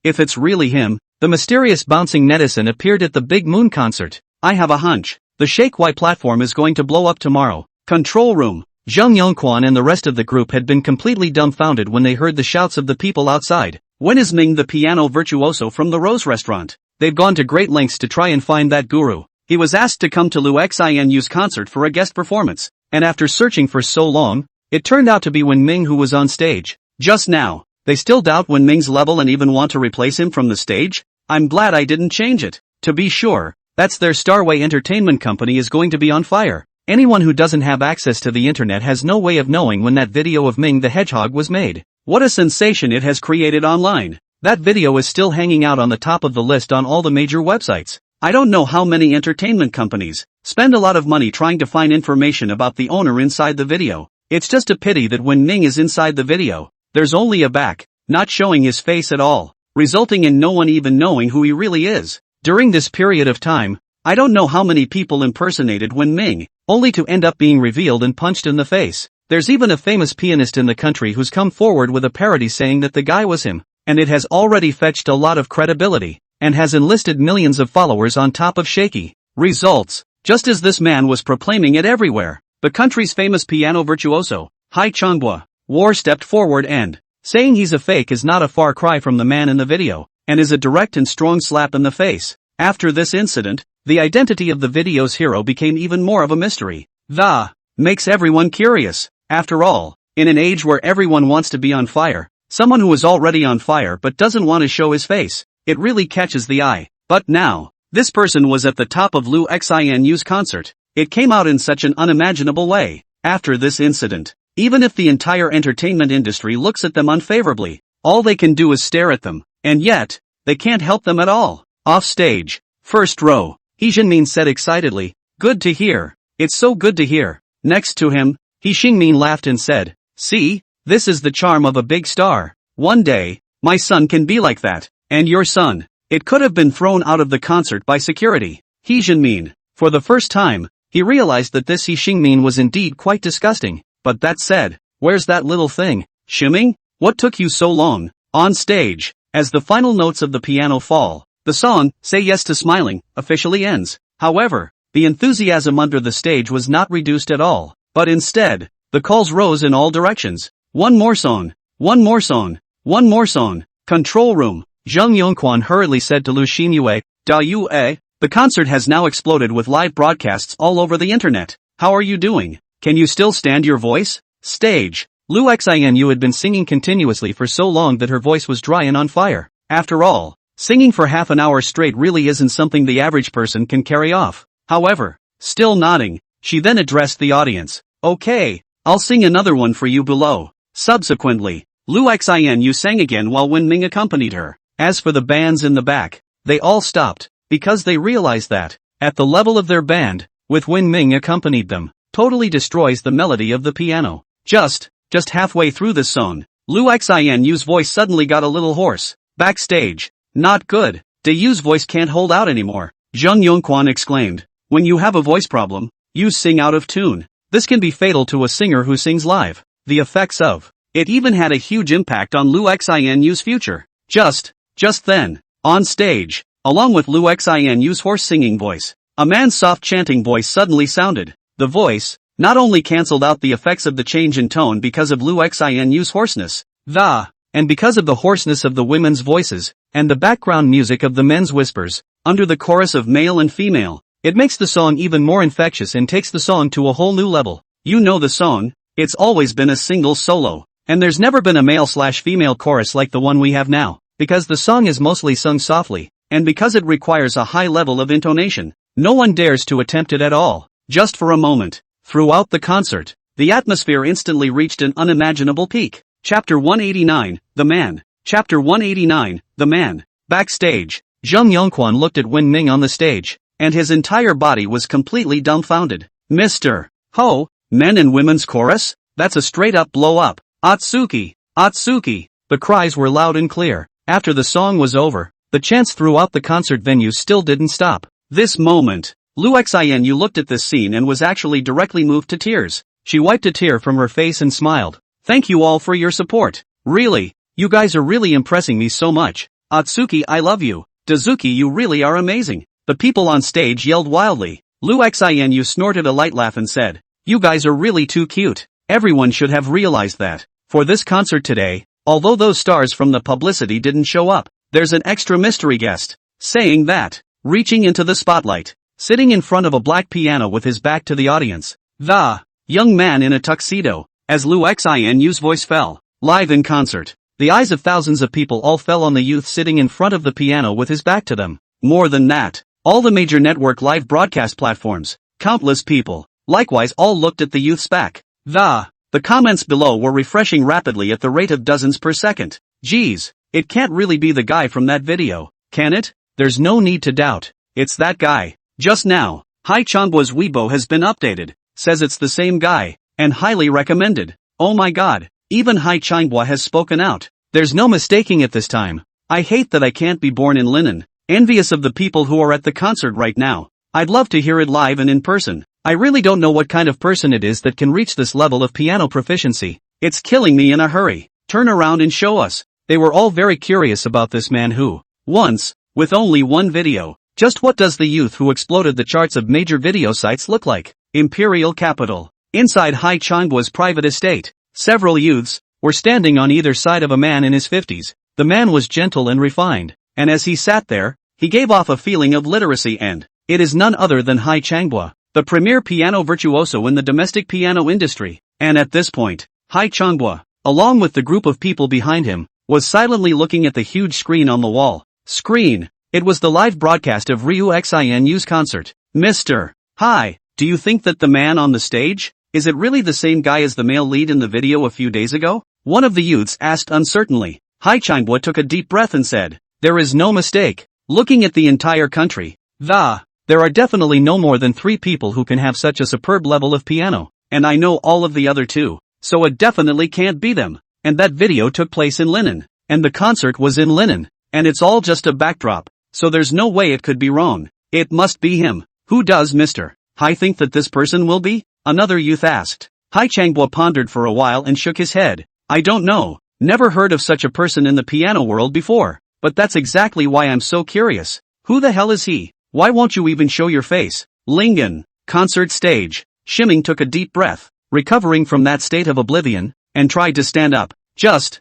If it's really him, the mysterious bouncing netizen appeared at the Big Moon concert. I have a hunch. The Shake Y platform is going to blow up tomorrow. Control room. Zheng Yongquan and the rest of the group had been completely dumbfounded when they heard the shouts of the people outside. When is Ming the piano virtuoso from the Rose restaurant? They've gone to great lengths to try and find that guru. He was asked to come to Lu Xinu's concert for a guest performance. And after searching for so long, it turned out to be Wen Ming who was on stage. Just now, they still doubt Wen Ming's level and even want to replace him from the stage? I'm glad I didn't change it. To be sure, that's their Starway Entertainment company is going to be on fire. Anyone who doesn't have access to the internet has no way of knowing when that video of Ming the Hedgehog was made. What a sensation it has created online. That video is still hanging out on the top of the list on all the major websites. I don't know how many entertainment companies spend a lot of money trying to find information about the owner inside the video. It's just a pity that when Ming is inside the video, there's only a back, not showing his face at all, resulting in no one even knowing who he really is. During this period of time, I don't know how many people impersonated Wen Ming, only to end up being revealed and punched in the face. There's even a famous pianist in the country who's come forward with a parody saying that the guy was him, and it has already fetched a lot of credibility, and has enlisted millions of followers on top of shaky results. Just as this man was proclaiming it everywhere, the country's famous piano virtuoso, Hai Changbua, stepped forward and, saying he's a fake is not a far cry from the man in the video, and is a direct and strong slap in the face. After this incident, the identity of the video's hero became even more of a mystery. That makes everyone curious. After all, in an age where everyone wants to be on fire, someone who is already on fire but doesn't want to show his face, it really catches the eye. But now, this person was at the top of Liu Xinu's concert. It came out in such an unimaginable way. After this incident, even if the entire entertainment industry looks at them unfavorably, all they can do is stare at them, and yet, they can't help them at all. Off stage, first row, He Jinmin said excitedly, "Good to hear, it's so good to hear." Next to him, He Xingmin laughed and said, "See, this is the charm of a big star. One day, my son can be like that, and your son." It could have been thrown out of the concert by security. He Jinmin, for the first time, he realized that this He Xingmin was indeed quite disgusting. But that said, where's that little thing? Xiuming, what took you so long? On stage, as the final notes of the piano fall, the song, Say Yes to Smiling, officially ends. However, the enthusiasm under the stage was not reduced at all, but instead, the calls rose in all directions. One more song, one more song, one more song. Control room, Zheng Yongquan hurriedly said to Lu Xinyue, "Da Yue, the concert has now exploded with live broadcasts all over the internet. How are you doing? Can you still stand your voice?" Stage, Lu Xinu had been singing continuously for so long that her voice was dry and on fire. After all, singing for half an hour straight really isn't something the average person can carry off. However, still nodding, she then addressed the audience. "Okay, I'll sing another one for you below." Subsequently, Lu Xinu sang again while Wen Ming accompanied her. As for the bands in the back, they all stopped, because they realized that, at the level of their band, with Wen Ming accompanied them, totally destroys the melody of the piano. Just halfway through this song, Lu Xinu's voice suddenly got a little hoarse. Backstage, not good. De Yu's voice can't hold out anymore. Zheng Yongquan exclaimed, "When you have a voice problem, you sing out of tune. This can be fatal to a singer who sings live." The effects of it even had a huge impact on Lu Xinu's future. Just then, on stage, along with Lu Xinu's hoarse singing voice, a man's soft chanting voice suddenly sounded. The voice not only cancelled out the effects of the change in tone because of Lu Xinu's hoarseness, and because of the hoarseness of the women's voices, and the background music of the men's whispers, under the chorus of male and female, it makes the song even more infectious and takes the song to a whole new level. You know the song, it's always been a single solo, and there's never been a male/female chorus like the one we have now, because the song is mostly sung softly, and because it requires a high level of intonation, no one dares to attempt it at all. Just for a moment, throughout the concert, the atmosphere instantly reached an unimaginable peak. Chapter 189, The Man. Chapter 189, The Man. Backstage, Zheng Yongquan looked at Wen Ming on the stage, and his entire body was completely dumbfounded. "Mr. Ho, men and women's chorus? That's a straight-up blow-up. Atsuki, Atsuki." The cries were loud and clear. After the song was over, the chants throughout the concert venue still didn't stop. This moment, Lu Xinu looked at this scene and was actually directly moved to tears. She wiped a tear from her face and smiled. "Thank you all for your support. Really, you guys are really impressing me so much. Atsuki, I love you. Dazuki, you really are amazing." The people on stage yelled wildly. Lu Xinu snorted a light laugh and said, "You guys are really too cute. Everyone should have realized that. For this concert today, although those stars from the publicity didn't show up, there's an extra mystery guest." Saying that, reaching into the spotlight, sitting in front of a black piano with his back to the audience, the young man in a tuxedo, as Lu Xinu's voice fell, live in concert, the eyes of thousands of people all fell on the youth sitting in front of the piano with his back to them. More than that, all the major network live broadcast platforms, countless people, likewise all looked at the youth's back. The comments below were refreshing rapidly at the rate of dozens per second. "Geez, it can't really be the guy from that video, can it? There's no need to doubt. it's that guy. Just now, Hai Changgua's Weibo has been updated, says it's the same guy, and highly recommended. Oh my god, even Hai Changgua has spoken out. There's no mistaking it this time. I hate that I can't be born in Linen. Envious of the people who are at the concert right now. I'd love to hear it live and in person. I really don't know what kind of person it is that can reach this level of piano proficiency. It's killing me in a hurry. Turn around and show us. They were all very curious about this man who, once, with only one video, just what does the youth who exploded the charts of major video sites look like? Imperial capital. Inside Hai Changgua's private estate, several youths were standing on either side of a man in his 50s. The man was gentle and refined, and as he sat there, he gave off a feeling of literacy and, it is none other than Hai Changgua, the premier piano virtuoso in the domestic piano industry. And at this point, Hai Changgua, along with the group of people behind him, was silently looking at the huge screen on the wall. Screen. It was the live broadcast of Ryu Xinu's concert. Mr. Hi, do you think that the man on the stage, is it really the same guy as the male lead in the video a few days ago? One of the youths asked uncertainly. Hai Changgua took a deep breath and said, there is no mistake. Looking at the entire country, there are definitely no more than 3 people who can have such a superb level of piano, and I know all of the other 2, so it definitely can't be them. And that video took place in Linen, and the concert was in Linen, and it's all just a backdrop, so there's no way it could be wrong. It must be him. Who does Mr. Hai think that this person will be? Another youth asked. Hai Changgua pondered for a while and shook his head. I don't know. Never heard of such a person in the piano world before, but that's exactly why I'm so curious. Who the hell is he? Why won't you even show your face? Lingen. Concert stage. Shiming took a deep breath, recovering from that state of oblivion, and tried to stand up. Just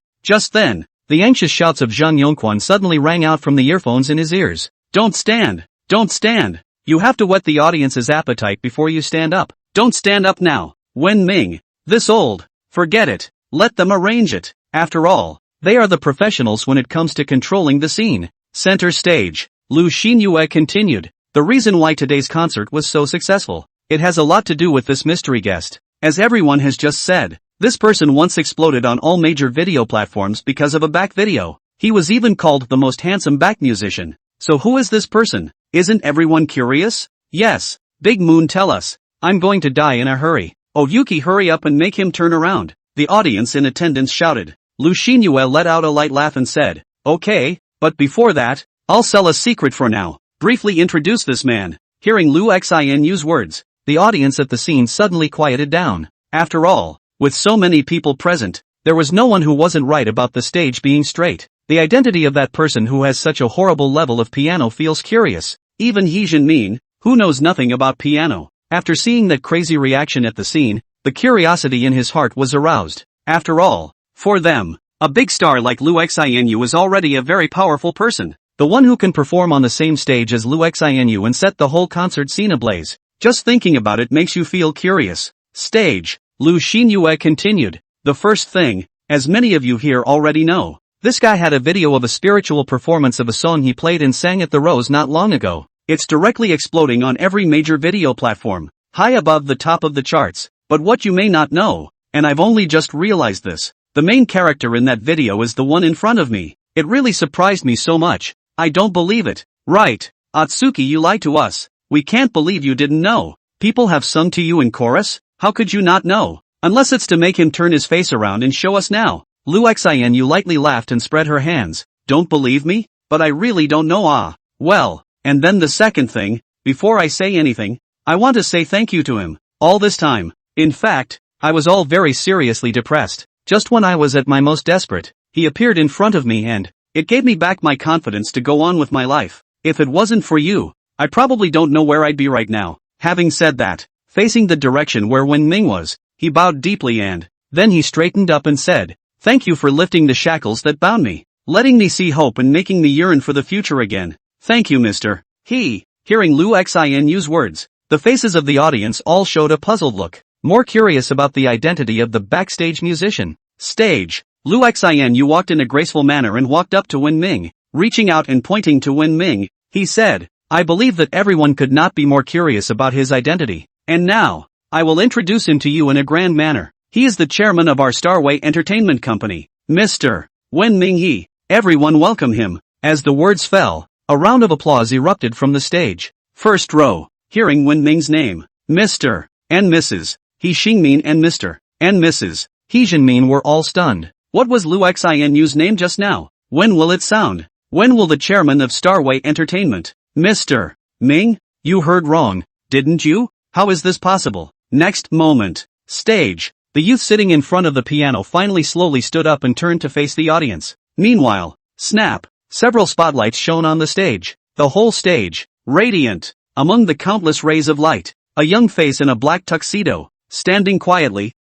then, the anxious shouts of Zhang Yongquan suddenly rang out from the earphones in his ears. Don't stand! Don't stand! You have to whet the audience's appetite before you stand up. Don't stand up now. Wen Ming. This old. Forget it. Let them arrange it. After all, they are the professionals when it comes to controlling the scene. Center stage. Lu Xinyue continued. The reason why today's concert was so successful, it has a lot to do with this mystery guest. As everyone has just said, this person once exploded on all major video platforms because of a back video. He was even called the most handsome back musician. So who is this person? Isn't everyone curious? Yes. Big Moon, tell us. I'm going to die in a hurry. Oh Yuki, hurry up and make him turn around. The audience in attendance shouted. Lu Xinyue let out a light laugh and said, okay, but before that, I'll sell a secret for now. Briefly introduce this man. Hearing Lu Xinu's words, the audience at the scene suddenly quieted down. After all, with so many people present, there was no one who wasn't right about the stage being straight. The identity of that person who has such a horrible level of piano feels curious. Even He Jinmin, who knows nothing about piano, after seeing that crazy reaction at the scene, the curiosity in his heart was aroused. After all, for them, a big star like Lu Xinu is already a very powerful person. The one who can perform on the same stage as Lu Xinu and set the whole concert scene ablaze. Just thinking about it makes you feel curious. Stage. Lu Xinyue continued. The first thing, as many of you here already know, this guy had a video of a spiritual performance of a song he played and sang at the Rose not long ago. It's directly exploding on every major video platform, high above the top of the charts. But what you may not know, and I've only just realized this, the main character in that video is the one in front of me. It really surprised me so much. I don't believe it. Right. Atsuki, you lied to us. We can't believe you didn't know. People have sung to you in chorus? How could you not know? Unless it's to make him turn his face around and show us now. Lu Xinu lightly laughed and spread her hands. Don't believe me? But I really don't know. Well, and then the second thing, before I say anything, I want to say thank you to him. All this time. In fact, I was all very seriously depressed. Just when I was at my most desperate, he appeared in front of me and it gave me back my confidence to go on with my life. If it wasn't for you, I probably don't know where I'd be right now. Having said that, facing the direction where Wen Ming was, he bowed deeply and then he straightened up and said, thank you for lifting the shackles that bound me, letting me see hope and making me yearn for the future again. Thank you, Mr. He. Hearing Lu Xinu's words, the faces of the audience all showed a puzzled look, more curious about the identity of the backstage musician. Stage. Lu Xinu walked in a graceful manner and walked up to Wen Ming. Reaching out and pointing to Wen Ming, he said, I believe that everyone could not be more curious about his identity. And now, I will introduce him to you in a grand manner. He is the chairman of our Starway Entertainment Company, Mr. Wen Ming He. Everyone welcome him. As the words fell, A round of applause erupted from the stage. First row, hearing Wen Ming's name, Mr. and Mrs. He Xingmin and Mr. and Mrs. He Jinmin were all stunned. What was Lu Xinu's name just now? When will it sound? When will the chairman of Starway Entertainment, Mr. Ming? You heard wrong, didn't you? How is this possible? Next moment. Stage. The youth sitting in front of the piano finally slowly stood up and turned to face the audience. Meanwhile, snap. Several spotlights shone on the stage. The whole stage, radiant. Among the countless rays of light, a young face in a black tuxedo, standing quietly,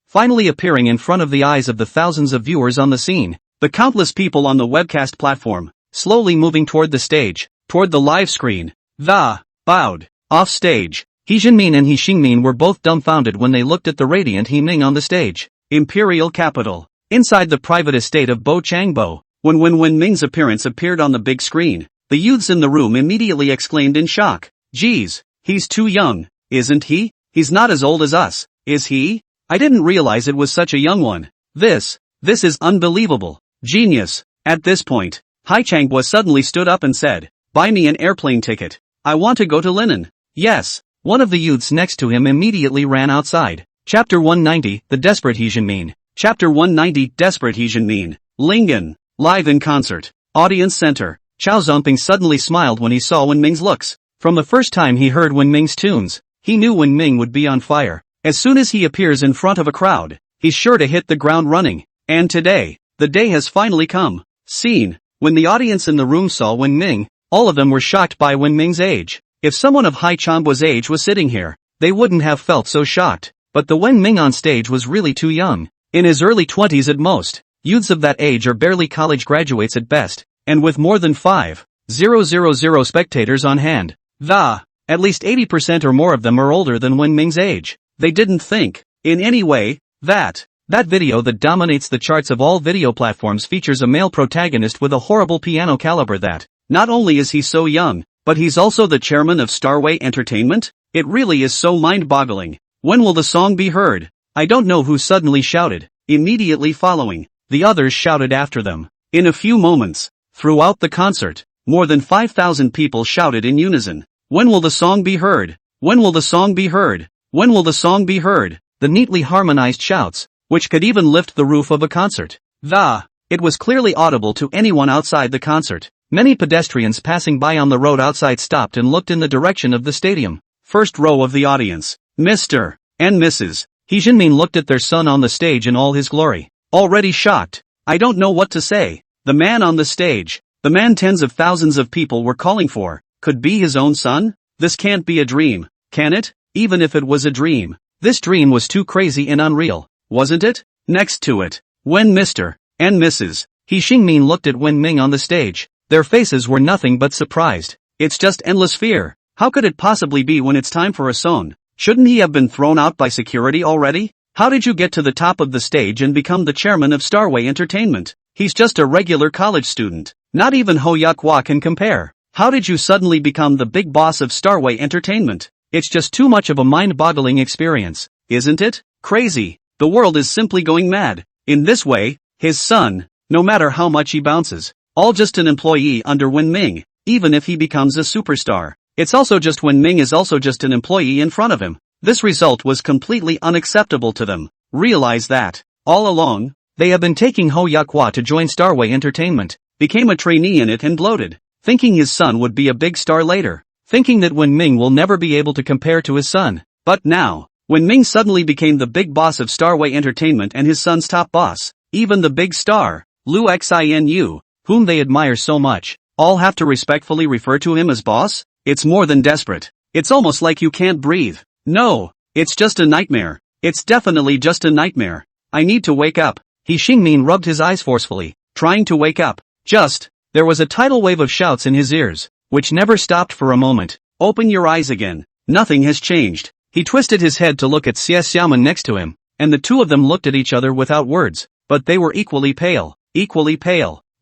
finally appearing in front of the eyes of the thousands of viewers on the scene. The countless people on the webcast platform, slowly moving toward the stage, toward the live screen. Bowed. Off stage. He Jinmin and He Xingmin were both dumbfounded when they looked at the radiant He Ming on the stage. Imperial capital. Inside the private estate of Bo Changbo, when Wen Ming's appearance appeared on the big screen, the youths in the room immediately exclaimed in shock. Geez, he's too young, isn't he? He's not as old as us, is he? I didn't realize it was such a young one. This is unbelievable. Genius. At this point, Hai Changhua suddenly stood up and said, buy me an airplane ticket. I want to go to Linen. Yes. One of the youths next to him immediately ran outside. Chapter 190, The Desperate He Jinmin. Chapter 190, Desperate He Jinmin. Lingen. Live in concert. Audience center. Chao Zongping suddenly smiled when he saw Wen Ming's looks. From the first time he heard Wen Ming's tunes, he knew Wen Ming would be on fire. As soon as he appears in front of a crowd, he's sure to hit the ground running. And today, the day has finally come. Scene. When the audience in the room saw Wen Ming, all of them were shocked by Wen Ming's age. If someone of Hai Changhua's age was sitting here, they wouldn't have felt so shocked. But the Wen Ming on stage was really too young. In his early 20s at most, youths of that age are barely college graduates at best, and with more than 5,000 spectators on hand. At least 80% or more of them are older than Wen Ming's age. They didn't think, in any way, that video that dominates the charts of all video platforms features a male protagonist with a horrible piano caliber that, not only is he so young, but he's also the chairman of Starway Entertainment? It really is so mind-boggling. When will the song be heard? I don't know who suddenly shouted. Immediately following, the others shouted after them. In a few moments, throughout the concert, more than 5,000 people shouted in unison. When will the song be heard? When will the song be heard? When will the song be heard? The neatly harmonized shouts, which could even lift the roof of a concert. It was clearly audible to anyone outside the concert. Many pedestrians passing by on the road outside stopped and looked in the direction of the stadium. First row of the audience, Mr. and Mrs. He Jinmin looked at their son on the stage in all his glory. Already shocked. I don't know what to say. The man on the stage, the man tens of thousands of people were calling for, could be his own son? This can't be a dream, can it? Even if it was a dream, this dream was too crazy and unreal, wasn't it? Next to it, when Mr. and Mrs. He Xingmin looked at Wen Ming on the stage, their faces were nothing but surprised. It's just endless fear. How could it possibly be when it's time for a song? Shouldn't he have been thrown out by security already? How did you get to the top of the stage and become the chairman of Starway Entertainment? He's just a regular college student. Not even Ho Yakhua can compare. How did you suddenly become the big boss of Starway Entertainment? It's just too much of a mind-boggling experience, isn't it? Crazy. The world is simply going mad. In this way, his son, no matter how much he bounces, all just an employee under Wen Ming, even if he becomes a superstar. It's also just Wen Ming is also just an employee in front of him. This result was completely unacceptable to them. Realize that, all along, they have been taking Ho Yakhua to join Starway Entertainment, became a trainee in it and bloated, thinking his son would be a big star later, thinking that Wen Ming will never be able to compare to his son. But now, Wen Ming suddenly became the big boss of Starway Entertainment and his son's top boss, even the big star, Lu Xinu, whom they admire so much, all have to respectfully refer to him as boss? It's more than desperate. It's almost like you can't breathe. No, it's just a nightmare. It's definitely just a nightmare. I need to wake up. He Xingmin rubbed his eyes forcefully, trying to wake up. There was a tidal wave of shouts in his ears, which never stopped for a moment. Open your eyes again. Nothing has changed. He twisted his head to look at Xie Xiaoman next to him, and the two of them looked at each other without words, but they were equally pale.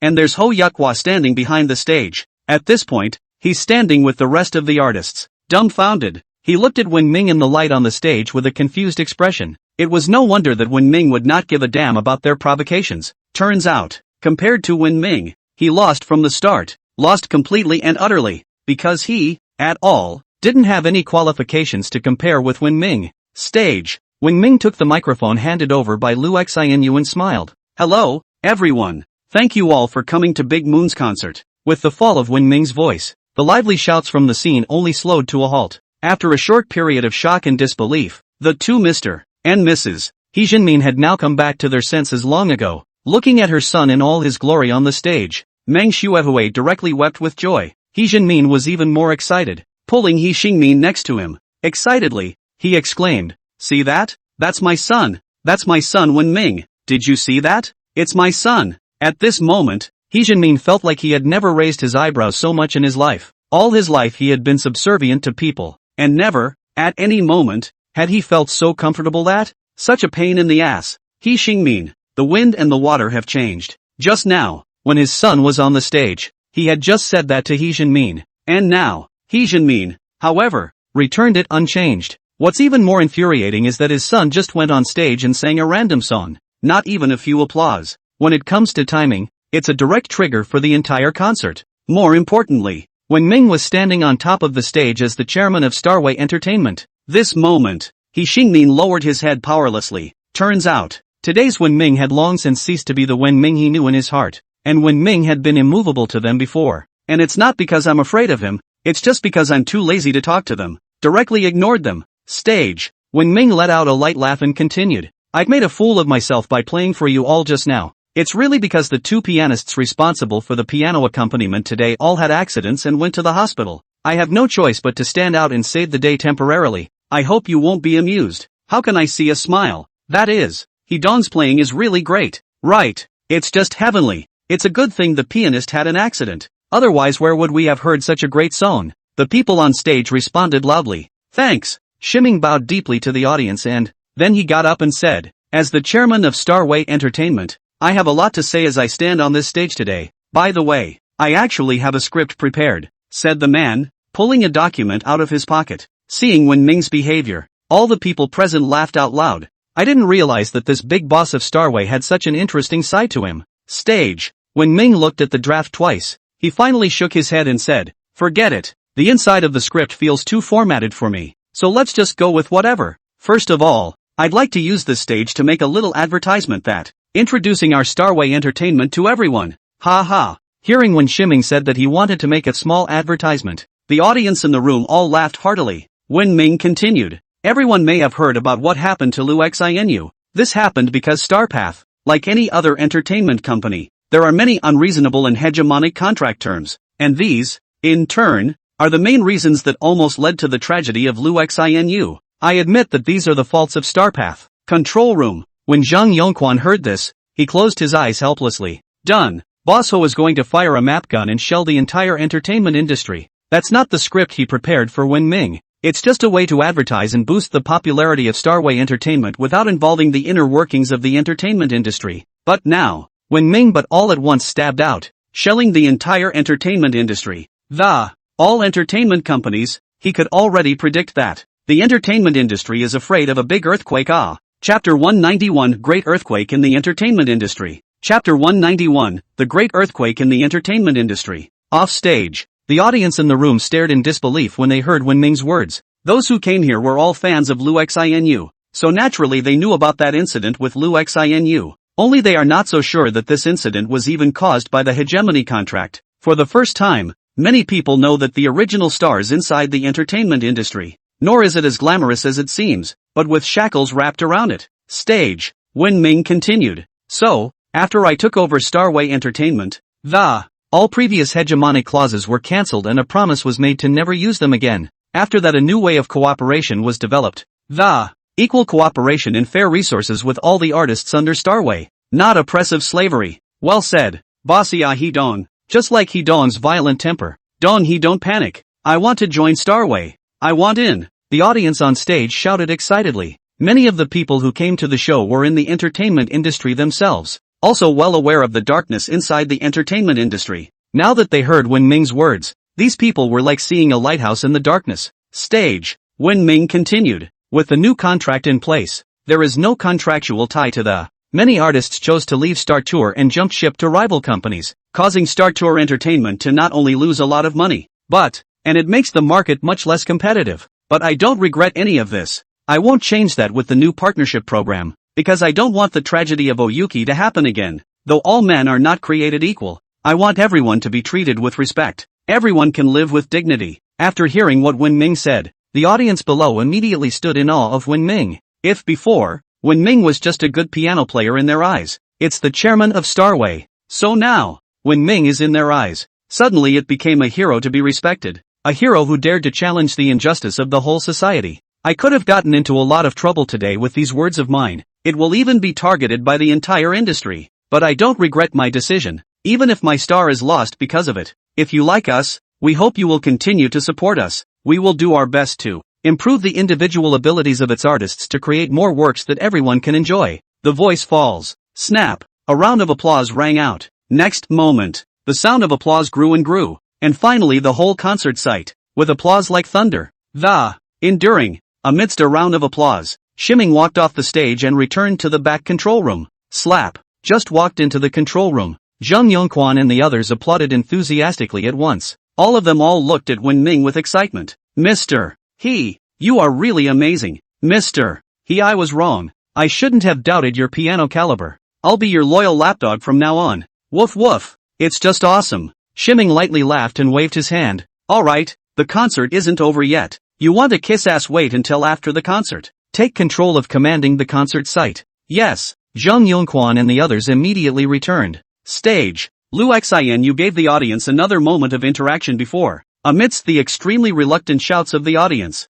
And there's Ho Yakhua standing behind the stage. At this point, he's standing with the rest of the artists, dumbfounded. He looked at Wen Ming in the light on the stage with a confused expression. It was no wonder that Wen Ming would not give a damn about their provocations. Turns out, compared to Wen Ming, he lost from the start. lost completely and utterly, because he, at all, didn't have any qualifications to compare with Wen Ming. Stage. Wen Ming took the microphone handed over by Lu Xianyu and smiled. Hello, everyone. Thank you all for coming to Big Moon's concert. With the fall of Wen Ming's voice, the lively shouts from the scene only slowed to a halt. After a short period of shock and disbelief, the two Mr. and Mrs. He Jinmin had now come back to their senses long ago. Looking at her son in all his glory on the stage, Meng Xuehui directly wept with joy. He Jinmin was even more excited, pulling He Xingmin next to him. Excitedly, he exclaimed, "See that? That's my son. That's my son Wen Ming. Did you see that? It's my son." At this moment, He Jinmin felt like he had never raised his eyebrows so much in his life. All his life he had been subservient to people, and never, at any moment, had he felt so comfortable that, such a pain in the ass. He Xingmin, the wind and the water have changed. Just now, when his son was on the stage, he had just said that to He Jinmin, and now, He Jinmin, however, returned it unchanged. What's even more infuriating is that his son just went on stage and sang a random song, not even a few applause. When it comes to timing, it's a direct trigger for the entire concert. More importantly, Wen Ming was standing on top of the stage as the chairman of Starway Entertainment. This moment, He Xingmin lowered his head powerlessly. Turns out, today's Wen Ming had long since ceased to be the Wen Ming he knew in his heart, and Wen Ming had been immovable to them before. And it's not because I'm afraid of him, it's just because I'm too lazy to talk to them. Directly ignored them. Stage. Wen Ming let out a light laugh and continued. I've made a fool of myself by playing for you all just now. It's really because the two pianists responsible for the piano accompaniment today all had accidents and went to the hospital. I have no choice but to stand out and save the day temporarily. I hope you won't be amused. How can I see a smile? That is, He Dong's playing is really great. Right. It's just heavenly. It's a good thing the pianist had an accident. Otherwise where would we have heard such a great song? The people on stage responded loudly. Thanks. Shiming bowed deeply to the audience and, then he got up and said, as the chairman of Starway Entertainment, I have a lot to say as I stand on this stage today. By the way, I actually have a script prepared, said the man, pulling a document out of his pocket. Seeing Wen Ming's behavior, all the people present laughed out loud. I didn't realize that this big boss of Starway had such an interesting side to him. Stage. Wen Ming looked at the draft twice. He finally shook his head and said, forget it. The inside of the script feels too formatted for me, so let's just go with whatever. First of all, I'd like to use this stage to make a little advertisement that, introducing our Starway Entertainment to everyone. Ha ha. Hearing when Shiming said that he wanted to make a small advertisement, the audience in the room all laughed heartily. Wen Ming continued. Everyone may have heard about what happened to Lu Xianyu. This happened because Starpath, like any other entertainment company, there are many unreasonable and hegemonic contract terms, and these, in turn, are the main reasons that almost led to the tragedy of Lu Xianyu. I admit that these are the faults of Starpath. Control room. When Zhang Yongquan heard this, he closed his eyes helplessly. Done. Boss Ho is going to fire a map gun and shell the entire entertainment industry. That's not the script he prepared for Wen Ming. It's just a way to advertise and boost the popularity of Starway Entertainment without involving the inner workings of the entertainment industry. But now, Wen Ming but all at once stabbed out, shelling the entire entertainment industry. All entertainment companies, he could already predict that. The entertainment industry is afraid of a big earthquake. Chapter 191 Great Earthquake in the Entertainment Industry. Chapter 191 The Great Earthquake in the Entertainment Industry. Off stage, the audience in the room stared in disbelief when they heard Wen Ming's words. Those who came here were all fans of Lu Xianyu, so naturally they knew about that incident with Lu Xianyu. Only they are not so sure that this incident was even caused by the hegemony contract. For the first time, many people know that the original stars inside the entertainment industry, nor is it as glamorous as it seems, but with shackles wrapped around it. Stage. Wen Ming continued. So, after I took over Starway Entertainment, all previous hegemonic clauses were cancelled and a promise was made to never use them again. After that a new way of cooperation was developed. Equal cooperation and fair resources with all the artists under Starway. Not oppressive slavery. Well said. Bossy He Dong. Just like He Dong's violent temper. Dong He don't panic. I want to join Starway. I want in. The audience on stage shouted excitedly. Many of the people who came to the show were in the entertainment industry themselves, also well aware of the darkness inside the entertainment industry. Now that they heard Wen Ming's words, these people were like seeing a lighthouse in the darkness. Stage. Wen Ming continued. With the new contract in place, there is no contractual tie to the many artists chose to leave Star Tour and jumped ship to rival companies, causing Star Tour Entertainment to not only lose a lot of money, and it makes the market much less competitive. But I don't regret any of this. I won't change that with the new partnership program, because I don't want the tragedy of Oyuki to happen again. Though all men are not created equal, I want everyone to be treated with respect. Everyone can live with dignity. After hearing what Wen Ming said, the audience below immediately stood in awe of Wen Ming. If before, Wen Ming was just a good piano player in their eyes, it's the chairman of Starway. So now, Wen Ming is in their eyes. Suddenly it became a hero to be respected. A hero who dared to challenge the injustice of the whole society. I could have gotten into a lot of trouble today with these words of mine. It will even be targeted by the entire industry. But I don't regret my decision, even if my star is lost because of it. If you like us, we hope you will continue to support us. We will do our best to improve the individual abilities of its artists to create more works that everyone can enjoy. The voice falls. Snap. A round of applause rang out. Next moment, the sound of applause grew and grew. And finally the whole concert site, with applause like thunder. Enduring. Amidst a round of applause, Shiming walked off the stage and returned to the back control room. Slap. Just walked into the control room. Zhang Yongquan and the others applauded enthusiastically at once. All of them all looked at Wen Ming with excitement. Mr. He, you are really amazing. Mr. He, I was wrong. I shouldn't have doubted your piano caliber. I'll be your loyal lapdog from now on. Woof woof. It's just awesome. Shiming lightly laughed and waved his hand. Alright, the concert isn't over yet. You want to kiss ass, wait until after the concert. Take control of commanding the concert site. Yes. Zhang Yongquan and the others immediately returned. Stage. Lu Xian, you gave the audience another moment of interaction before. Amidst the extremely reluctant shouts of the audience.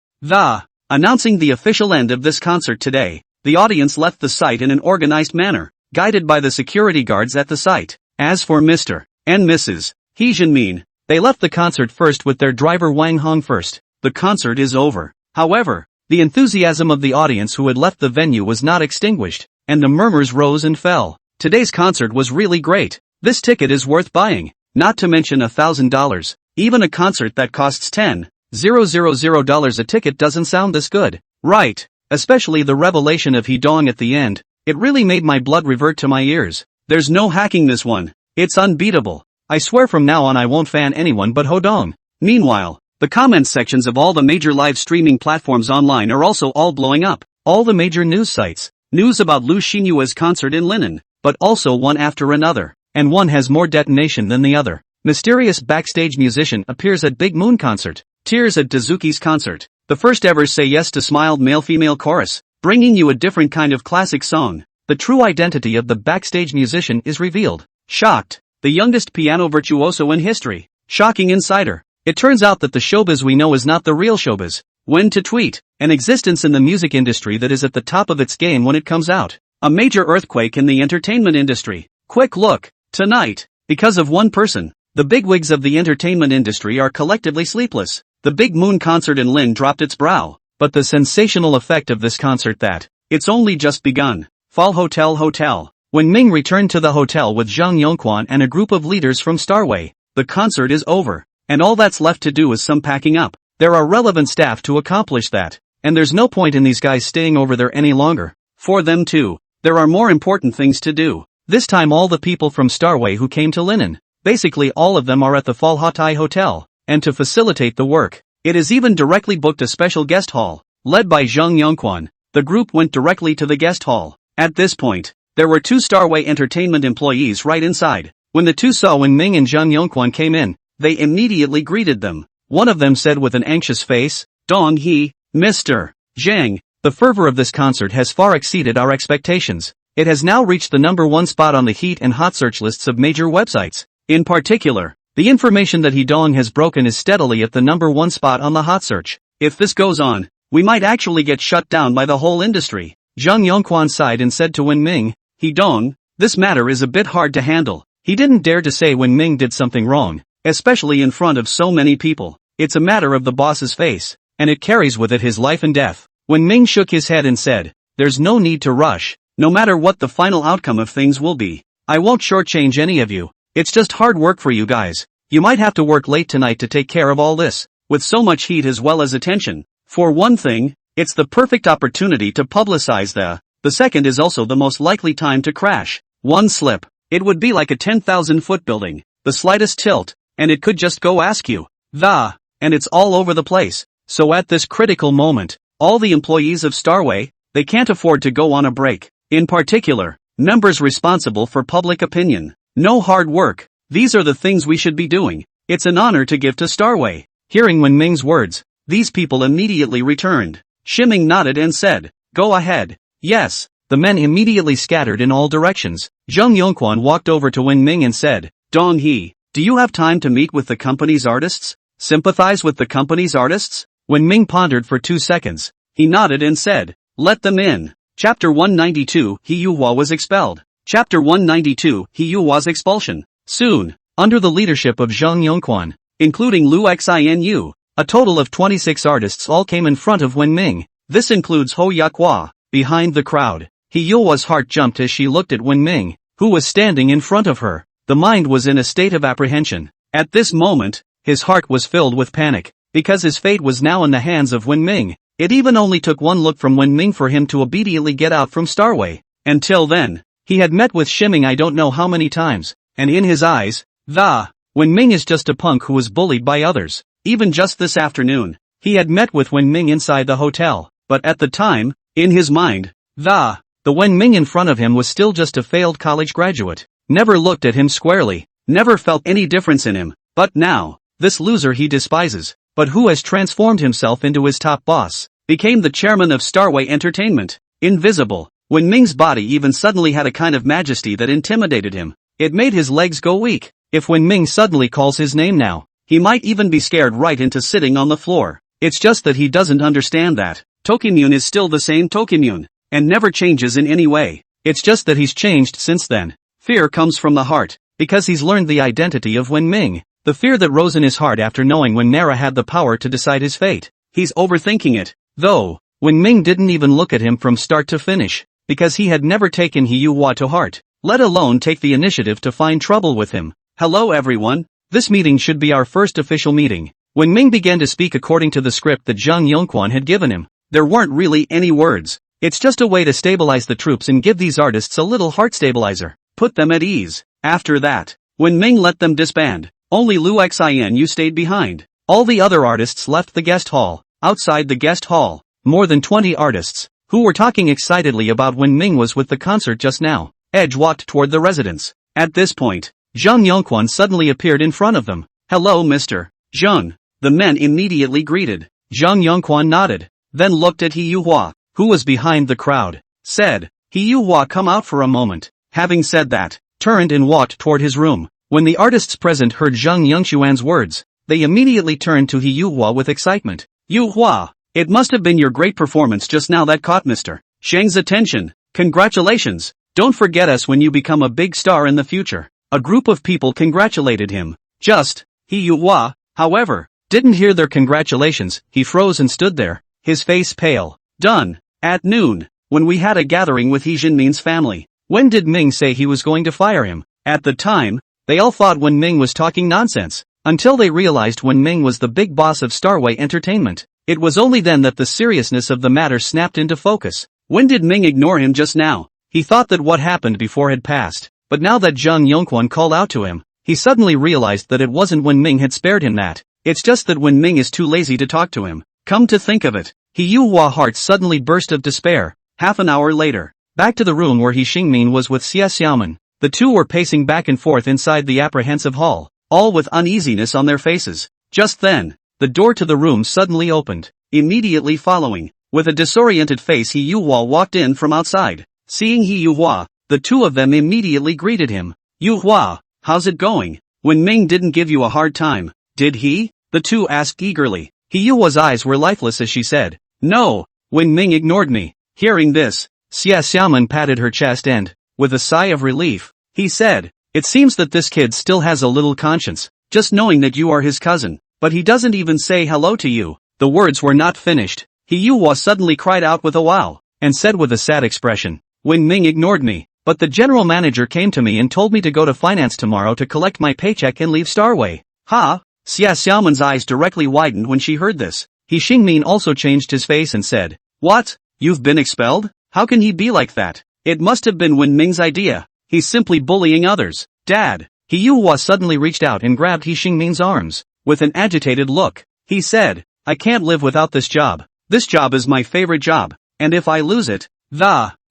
Announcing the official end of this concert today, the audience left the site in an organized manner, guided by the security guards at the site. As for Mr. and Mrs. He Jinmin, they left the concert first with their driver Wang Hong first. The concert is over. However, the enthusiasm of the audience who had left the venue was not extinguished, and the murmurs rose and fell. Today's concert was really great. This ticket is worth buying, not to mention $1,000. Even a concert that costs $10,000 a ticket doesn't sound this good, right? Especially the revelation of He Dong at the end. It really made my blood revert to my ears. There's no hacking this one. It's unbeatable. I swear from now on I won't fan anyone but Ho Dong. Meanwhile, the comments sections of all the major live streaming platforms online are also all blowing up. All the major news sites. News about Lu Xinyue's concert in Linen, but also one after another. And one has more detonation than the other. Mysterious backstage musician appears at Big Moon concert. Tears at Dazuki's concert. The first ever Say Yes to Smiled male-female chorus, bringing you a different kind of classic song. The true identity of the backstage musician is revealed. Shocked. The youngest piano virtuoso in history. Shocking insider. It turns out that the showbiz we know is not the real showbiz. When to tweet. An existence in the music industry that is at the top of its game when it comes out. A major earthquake in the entertainment industry. Quick look. Tonight. Because of one person, the bigwigs of the entertainment industry are collectively sleepless. The Big Moon concert in Lin dropped its brow. But the sensational effect of this concert that, it's only just begun. Fall Hotel. When Ming returned to the hotel with Zhang Yongquan and a group of leaders from Starway, the concert is over. And all that's left to do is some packing up. There are relevant staff to accomplish that. And there's no point in these guys staying over there any longer. For them too, there are more important things to do. This time all the people from Starway who came to Linen, basically all of them are at the Fall Hatai Hotel. And to facilitate the work, it has even directly booked a special guest hall. Led by Zhang Yongquan, the group went directly to the guest hall. At this point, there were two Starway Entertainment employees right inside. When the two saw Wen Ming and Zhang Yongquan came in, they immediately greeted them. One of them said with an anxious face, Dong He, Mr. Zhang, the fervor of this concert has far exceeded our expectations. It has now reached the #1 spot on the heat and hot search lists of major websites. In particular, the information that He Dong has broken is steadily at the #1 spot on the hot search. If this goes on, we might actually get shut down by the whole industry. Zhang Yongquan sighed and said to Wen Ming, He Dong, this matter is a bit hard to handle. He didn't dare to say Wen Ming did something wrong, especially in front of so many people. It's a matter of the boss's face, and it carries with it his life and death. Wen Ming shook his head and said, there's no need to rush. No matter what the final outcome of things will be, I won't shortchange any of you. It's just hard work for you guys. You might have to work late tonight to take care of all this, with so much heat as well as attention. For one thing, it's the perfect opportunity to publicize the The second is also the most likely time to crash. One slip. It would be like a 10,000-foot building. The slightest tilt, and it could just go askew. And it's all over the place. So at this critical moment, all the employees of Starway, they can't afford to go on a break. In particular, members responsible for public opinion. No hard work. These are the things we should be doing. It's an honor to give to Starway. Hearing Wen Ming's words, these people immediately returned. Shiming nodded and said, "Go ahead." Yes. The men immediately scattered in all directions. Zheng Yongquan walked over to Wen Ming and said, "Dong He, do you have time to meet with the company's artists? Sympathize with the company's artists?" Wen Ming pondered for 2 seconds. He nodded and said, "Let them in." Chapter 192, He Yuhua was expelled. Chapter 192, He Yuhua's expulsion. Soon, under the leadership of Zheng Yongquan, including Lu Xinu, a total of 26 artists all came in front of Wen Ming. This includes Ho Yakhua. Behind the crowd, He Yuhua's heart jumped as she looked at Wen Ming, who was standing in front of her. The mind was in a state of apprehension. At this moment, his heart was filled with panic, because his fate was now in the hands of Wen Ming. It even only took one look from Wen Ming for him to obediently get out from Starway. Until then, he had met with Shiming I don't know how many times, and in his eyes, Wen Ming is just a punk who was bullied by others. Even just this afternoon, he had met with Wen Ming inside the hotel, but at the time, in his mind, the Wen Ming in front of him was still just a failed college graduate, never looked at him squarely, never felt any difference in him, but now, this loser he despises, but who has transformed himself into his top boss, became the chairman of Starway Entertainment. Invisible, Wen Ming's body even suddenly had a kind of majesty that intimidated him. It made his legs go weak. If Wen Ming suddenly calls his name now, he might even be scared right into sitting on the floor. It's just that he doesn't understand that Tokimune is still the same Tokimune, and never changes in any way. It's just that he's changed since then. Fear comes from the heart, because he's learned the identity of Wen Ming. The fear that rose in his heart after knowing Wen Nara had the power to decide his fate. He's overthinking it, though. Wen Ming didn't even look at him from start to finish, because he had never taken He Yuhua to heart, let alone take the initiative to find trouble with him. "Hello everyone, this meeting should be our first official meeting." Wen Ming began to speak according to the script that Zheng Yongquan had given him. There weren't really any words. It's just a way to stabilize the troops and give these artists a little heart stabilizer. Put them at ease. After that, Wen Ming let them disband. Only Lu Xinu stayed behind. All the other artists left the guest hall. Outside the guest hall, more than 20 artists, who were talking excitedly about Wen Ming was with the concert just now, Edge walked toward the residence. At this point, Zheng Yongquan suddenly appeared in front of them. "Hello Mr. Zheng." The men immediately greeted. Zheng Yongquan nodded, then looked at He Yuhua, who was behind the crowd, said, "He Yuhua, come out for a moment." Having said that, turned and walked toward his room. When the artists present heard Zheng Yongquan's words, they immediately turned to He Yuhua with excitement. "Yuhua, it must have been your great performance just now that caught Mr. Shang's attention. Congratulations. Don't forget us when you become a big star in the future." A group of people congratulated him. He Yuhua, however, didn't hear their congratulations. He froze and stood there, his face pale. "Done. At noon, when we had a gathering with He Jinmin's family. When did Ming say he was going to fire him?" At the time, they all thought Wen Ming was talking nonsense, until they realized Wen Ming was the big boss of Starway Entertainment. It was only then that the seriousness of the matter snapped into focus. When did Ming ignore him just now? He thought that what happened before had passed, but now that Zheng Yongquan called out to him, he suddenly realized that it wasn't Wen Ming had spared him that. It's just that Wen Ming is too lazy to talk to him. Come to think of it, He Yuhua's heart suddenly burst of despair. Half an hour later, back to the room where He Xingmin was with Xie Xiaoman. The two were pacing back and forth inside the apprehensive hall, all with uneasiness on their faces. Just then, the door to the room suddenly opened. Immediately following, with a disoriented face, He Yuhua walked in from outside. Seeing He Yuhua, the two of them immediately greeted him. "Yuhua, how's it going? Wen Ming didn't give you a hard time, did he?" the two asked eagerly. He Yuhua's eyes were lifeless as she said, "No, Wen Ming ignored me." Hearing this, Xie Xiaoman patted her chest and, with a sigh of relief, he said, "It seems that this kid still has a little conscience, just knowing that you are his cousin, but he doesn't even say hello to you." The words were not finished. He Yuhua suddenly cried out with a wow, and said with a sad expression, "Wen Ming ignored me, but the general manager came to me and told me to go to finance tomorrow to collect my paycheck and leave Starway." "Ha?" Xie Xiaoman's eyes directly widened when she heard this. He Xingmin also changed his face and said, "What? You've been expelled?" How can he be like that? It must have been Wen Ming's idea. He's simply bullying others. Dad. He Yuhua suddenly reached out and grabbed He Xingmin's arms. With an agitated look, he said, I can't live without this job. This job is my favorite job, and if I lose it,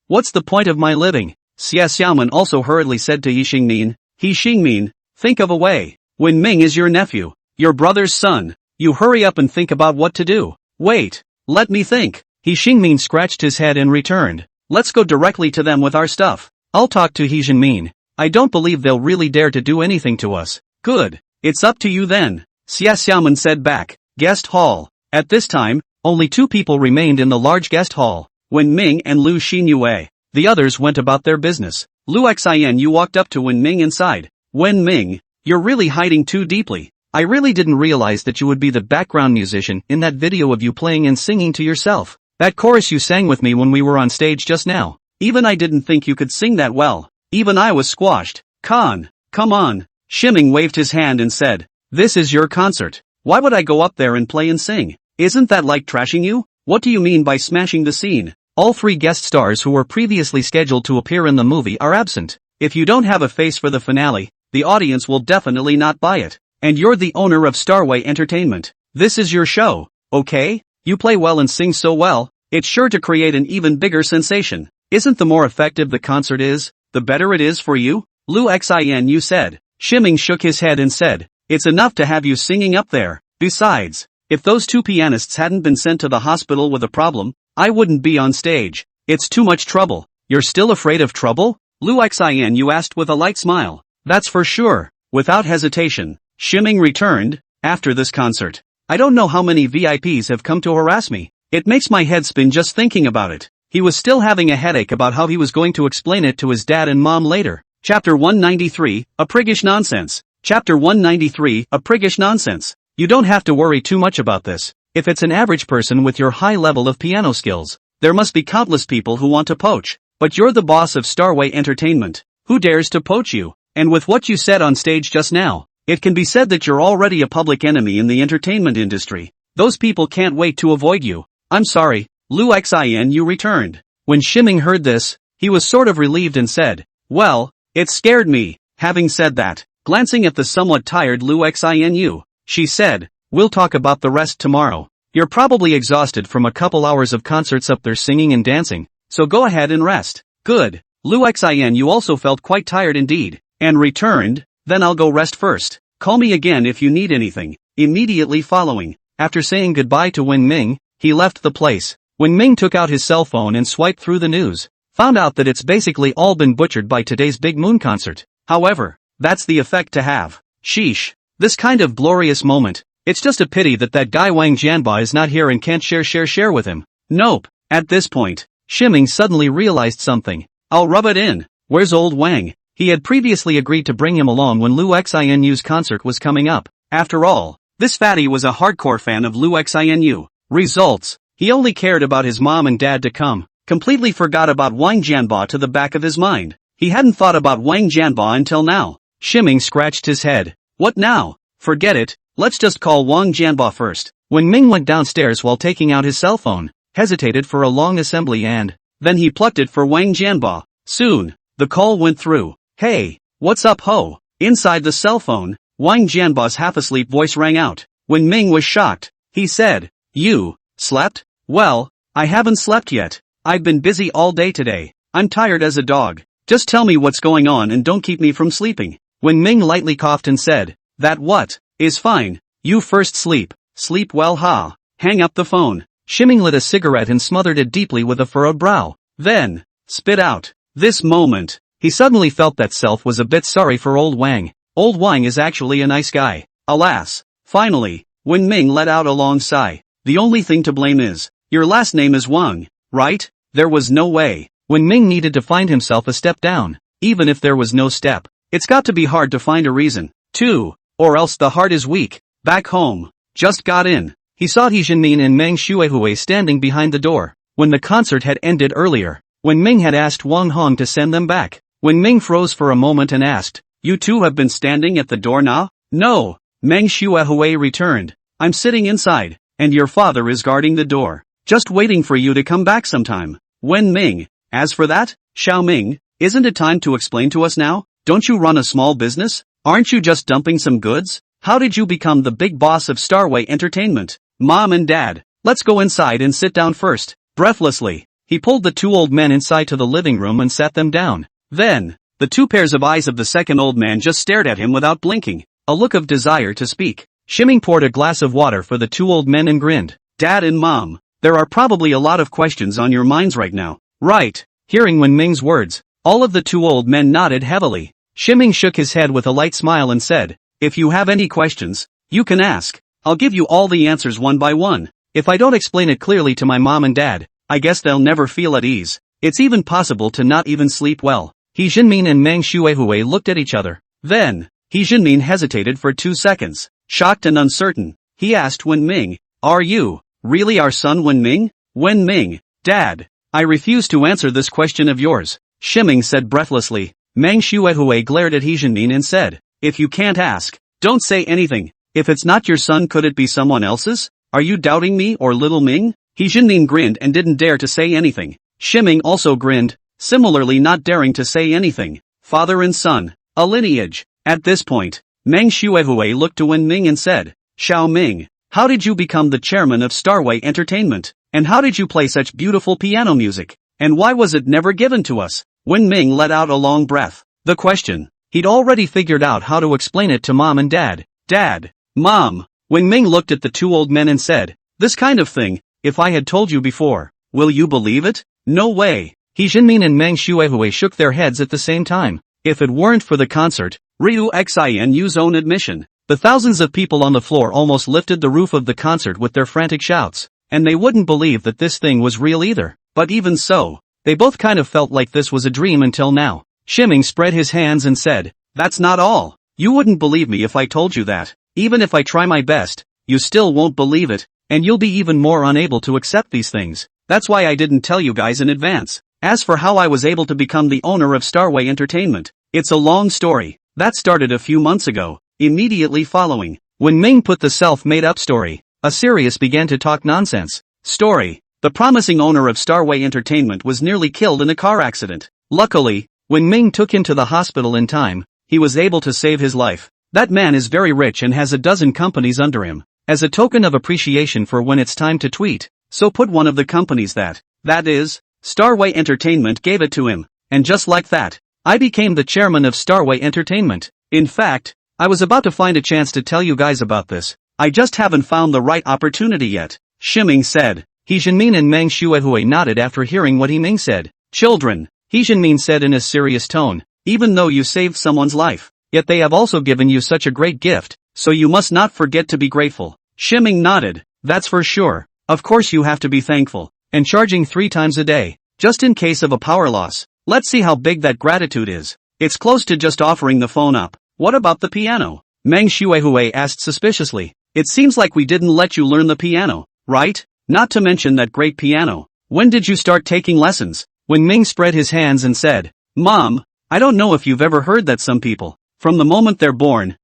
what's the point of my living? Xia Xiaoman also hurriedly said to He Xingmin, think of a way. Wen Ming is your nephew, your brother's son. You hurry up and think about what to do. Wait, let me think. He Xingmin scratched his head and returned. Let's go directly to them with our stuff. I'll talk to He Xingmin. I don't believe they'll really dare to do anything to us. Good. It's up to you then. Xia Xiaoman said back. Guest hall. At this time, only 2 people remained in the large guest hall. Wen Ming and Lu Xinyue. The others went about their business. Lu Xinyue walked up to Wen Ming and sighed. Wen Ming, you're really hiding too deeply. I really didn't realize that you would be the background musician in that video of you playing and singing to yourself. That chorus you sang with me when we were on stage just now. Even I didn't think you could sing that well. Even I was squashed. Come on. Shiming waved his hand and said, this is your concert. Why would I go up there and play and sing? Isn't that like trashing you? What do you mean by smashing the scene? All 3 guest stars who were previously scheduled to appear in the movie are absent. If you don't have a face for the finale, the audience will definitely not buy it. And you're the owner of Starway Entertainment. This is your show, okay? You play well and sing so well, it's sure to create an even bigger sensation. Isn't the more effective the concert is, the better it is for you? Lu Xinyue said. Shiming shook his head and said, it's enough to have you singing up there. Besides, if those 2 pianists hadn't been sent to the hospital with a problem, I wouldn't be on stage. It's too much trouble. You're still afraid of trouble? Lu Xinyue asked with a light smile. That's for sure. Without hesitation, Shiming returned. After this concert, I don't know how many VIPs have come to harass me. It makes my head spin just thinking about it. He was still having a headache about how he was going to explain it to his dad and mom later. Chapter 193, A Priggish Nonsense. Chapter 193, A Priggish Nonsense. You don't have to worry too much about this. If it's an average person with your high level of piano skills, there must be countless people who want to poach. But you're the boss of Starway Entertainment. Who dares to poach you? And with what you said on stage just now, it can be said that you're already a public enemy in the entertainment industry. Those people can't wait to avoid you. I'm sorry, Lu Xinyue returned. When Shiming heard this, he was sort of relieved and said, well, it scared me. Having said that, glancing at the somewhat tired Lu Xinyue, she said, we'll talk about the rest tomorrow. You're probably exhausted from a couple hours of concerts up there singing and dancing, so go ahead and rest. Good. Lu Xinyue also felt quite tired indeed, and returned, then I'll go rest first. Call me again if you need anything. Immediately following, after saying goodbye to Wen Ming, he left the place. Wen Ming took out his cell phone and swiped through the news. Found out that it's basically all been butchered by today's Big Moon concert. However, that's the effect to have. Sheesh. This kind of glorious moment. It's just a pity that guy Wang Jianba is not here and can't share with him. Nope. At this point, Shiming suddenly realized something. I'll rub it in. Where's old Wang? He had previously agreed to bring him along when Lu Xinyue's concert was coming up. After all, this fatty was a hardcore fan of Lu Xinyue. Results. He only cared about his mom and dad to come. Completely forgot about Wang Jianba to the back of his mind. He hadn't thought about Wang Jianba until now. Shiming scratched his head. What now? Forget it. Let's just call Wang Jianba first. When Ming went downstairs while taking out his cell phone, hesitated for a long assembly and then he plucked it for Wang Jianba. Soon, the call went through. Hey, what's up ho? Inside the cell phone, Wang Jianba's half-asleep voice rang out. When Ming was shocked, he said, you slept? Well, I haven't slept yet. I've been busy all day today. I'm tired as a dog. Just tell me what's going on and don't keep me from sleeping. When Ming lightly coughed and said, that what? Is fine. You first sleep. Sleep well ha. Hang up the phone. Shiming lit a cigarette and smothered it deeply with a furrowed brow. Then, spit out. This moment, he suddenly felt that self was a bit sorry for old Wang. Old Wang is actually a nice guy. Alas. Finally, when Ming let out a long sigh. The only thing to blame is, your last name is Wang, right? There was no way. When Ming needed to find himself a step down. Even if there was no step, it's got to be hard to find a reason. Too. Or else the heart is weak. Back home. Just got in. He saw He Xingmin and Meng Shuehui standing behind the door. When the concert had ended earlier. When Ming had asked Wang Hong to send them back. When Ming froze for a moment and asked, you two have been standing at the door now? No. Meng Shuehui returned. I'm sitting inside, and your father is guarding the door. Just waiting for you to come back sometime. Wen Ming. As for that, Xiao Ming, isn't it time to explain to us now? Don't you run a small business? Aren't you just dumping some goods? How did you become the big boss of Starway Entertainment? Mom and Dad, let's go inside and sit down first. Breathlessly, he pulled the two old men inside to the living room and sat them down. Then, the two pairs of eyes of the second old man just stared at him without blinking, a look of desire to speak. Shimming poured a glass of water for the two old men and grinned. Dad and Mom, there are probably a lot of questions on your minds right now. Right. Hearing Wen Ming's words, all of the two old men nodded heavily. Shimming shook his head with a light smile and said, if you have any questions, you can ask. I'll give you all the answers one by one. If I don't explain it clearly to my mom and dad, I guess they'll never feel at ease. It's even possible to not even sleep well. He Jinmin and Meng Shuehui looked at each other. Then, He Jinmin hesitated for 2 seconds. Shocked and uncertain, he asked Wen Ming, are you really our son Wen Ming? Wen Ming, Dad, I refuse to answer this question of yours, Shimming said breathlessly. Meng Shuehui glared at He Jinmin and said, if you can't ask, don't say anything. If it's not your son, could it be someone else's? Are you doubting me or little Ming? He Jinmin grinned and didn't dare to say anything. Shimming also grinned, similarly not daring to say anything. Father and son, a lineage. At this point, Meng Shuehui looked to Wen Ming and said, Xiao Ming, how did you become the chairman of Starway Entertainment? And how did you play such beautiful piano music? And why was it never given to us? Wen Ming let out a long breath. The question, he'd already figured out how to explain it to Mom and Dad. Dad, Mom, Wen Ming looked at the two old men and said, this kind of thing, if I had told you before, will you believe it? No way. He Jinmin and Meng Shuehui shook their heads at the same time. If it weren't for the concert, Ryu Xinu's own admission, the thousands of people on the floor almost lifted the roof of the concert with their frantic shouts, and they wouldn't believe that this thing was real either. But even so, they both kind of felt like this was a dream until now. Shimming spread his hands and said, that's not all. You wouldn't believe me if I told you that. Even if I try my best, you still won't believe it, and you'll be even more unable to accept these things. That's why I didn't tell you guys in advance. As for how I was able to become the owner of Starway Entertainment, it's a long story. That started a few months ago. Immediately following, when Ming put the self-made-up story, a Sirius began to talk nonsense. Story. The promising owner of Starway Entertainment was nearly killed in a car accident. Luckily, when Ming took him to the hospital in time, he was able to save his life. That man is very rich and has a dozen companies under him. As a token of appreciation for when it's time to tweet, so put one of the companies that is, Starway Entertainment gave it to him. And just like that, I became the chairman of Starway Entertainment. In fact, I was about to find a chance to tell you guys about this. I just haven't found the right opportunity yet, Shimming said. He Jinmin and Meng Shuehui nodded after hearing what He Ming said. Children, He Jinmin said in a serious tone, even though you saved someone's life, yet they have also given you such a great gift, so you must not forget to be grateful. Shimming nodded, that's for sure. Of course you have to be thankful, and charging 3 times a day, just in case of a power loss. Let's see how big that gratitude is. It's close to just offering the phone up. What about the piano? Meng Shuehui asked suspiciously. It seems like we didn't let you learn the piano, right? Not to mention that great piano. When did you start taking lessons? When Ming spread his hands and said, Mom, I don't know if you've ever heard that some people, from the moment they're born,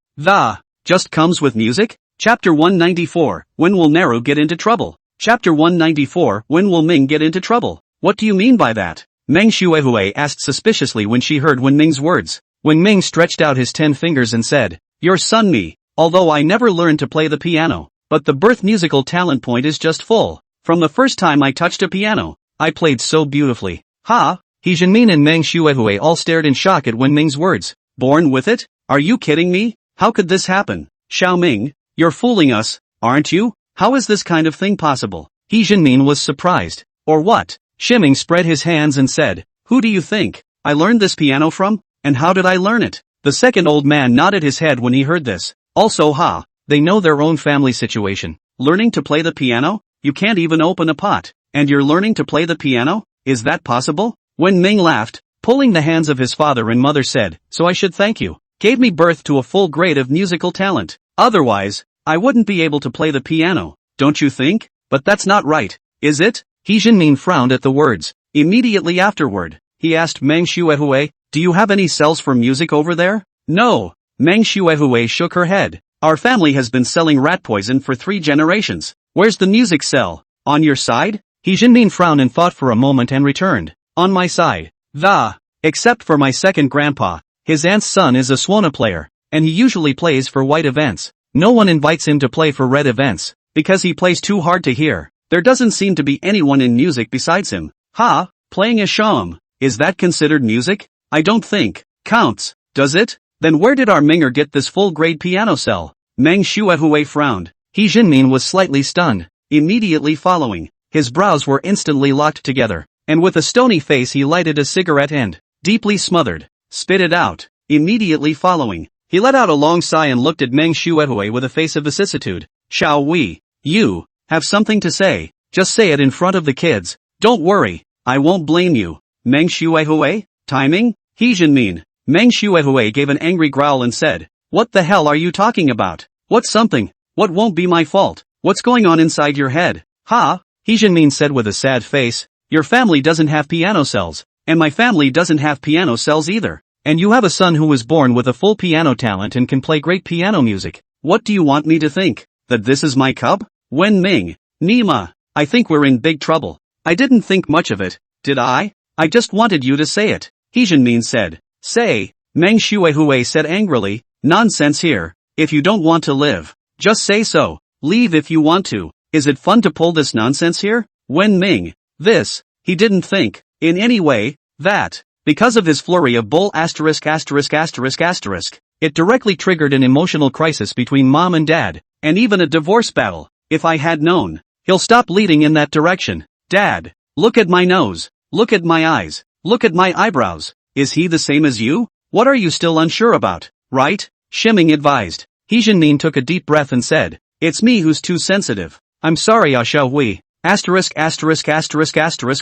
just comes with music? Chapter 194, When will Naru get into trouble? Chapter 194, When will Ming get into trouble? What do you mean by that? Meng Shuehui asked suspiciously when she heard Wen Ming's words. Wen Ming stretched out his 10 fingers and said, your son me, although I never learned to play the piano, but the birth musical talent point is just full. From the first time I touched a piano, I played so beautifully. Ha! He Jinmin and Meng Shuehui all stared in shock at Wen Ming's words. Born with it? Are you kidding me? How could this happen? Xiao Ming, you're fooling us, aren't you? How is this kind of thing possible? He Jinmin was surprised. Or what? Shimming spread his hands and said, who do you think I learned this piano from? And how did I learn it? The second old man nodded his head when he heard this. Also they know their own family situation. Learning to play the piano? You can't even open a pot. And you're learning to play the piano? Is that possible? When Ming laughed, pulling the hands of his father and mother said, so I should thank you. Gave me birth to a full grade of musical talent. Otherwise, I wouldn't be able to play the piano, don't you think? But that's not right, is it? He Jinmin frowned at the words. Immediately afterward, he asked Meng Shuehui, do you have any cells for music over there? No. Meng Shuehui shook her head. Our family has been selling rat poison for 3 generations. Where's the music cell? On your side? He Jinmin frowned and thought for a moment and returned. On my side. Except for my second grandpa. His aunt's son is a Swana player, and he usually plays for white events. No one invites him to play for red events, because he plays too hard to hear. There doesn't seem to be anyone in music besides him. Playing a sham. Is that considered music? I don't think. Counts, does it? Then where did our Minger get this full-grade piano cell? Meng Shuehui frowned. He Jinmin was slightly stunned. Immediately following, his brows were instantly locked together, and with a stony face he lighted a cigarette and, deeply smothered, spit it out. Immediately following, he let out a long sigh and looked at Meng Shuehui with a face of vicissitude. Shall we? You have something to say? Just say it in front of the kids. Don't worry, I won't blame you. Meng Shuehui? Timing? He Jinmin. Meng Shuehui gave an angry growl and said, what the hell are you talking about? What's something? What won't be my fault? What's going on inside your head? He Jinmin said with a sad face. Your family doesn't have piano cells, and my family doesn't have piano cells either. And you have a son who was born with a full piano talent and can play great piano music. What do you want me to think? That this is my cub? Wen Ming. Nima. I think we're in big trouble. I didn't think much of it, did I? I just wanted you to say it. He Jinmin said. Say. Meng Shuehui said angrily. Nonsense here. If you don't want to live, just say so. Leave if you want to. Is it fun to pull this nonsense here? Wen Ming. This. He didn't think, in any way, that, because of his flurry of bull *******, it directly triggered an emotional crisis between mom and dad, and even a divorce battle. If I had known, he'll stop leading in that direction. Dad, look at my nose, look at my eyes, look at my eyebrows. Is he the same as you? What are you still unsure about, right? Shimming advised. He Jinmin took a deep breath and said, it's me who's too sensitive. I'm sorry Xiaohui.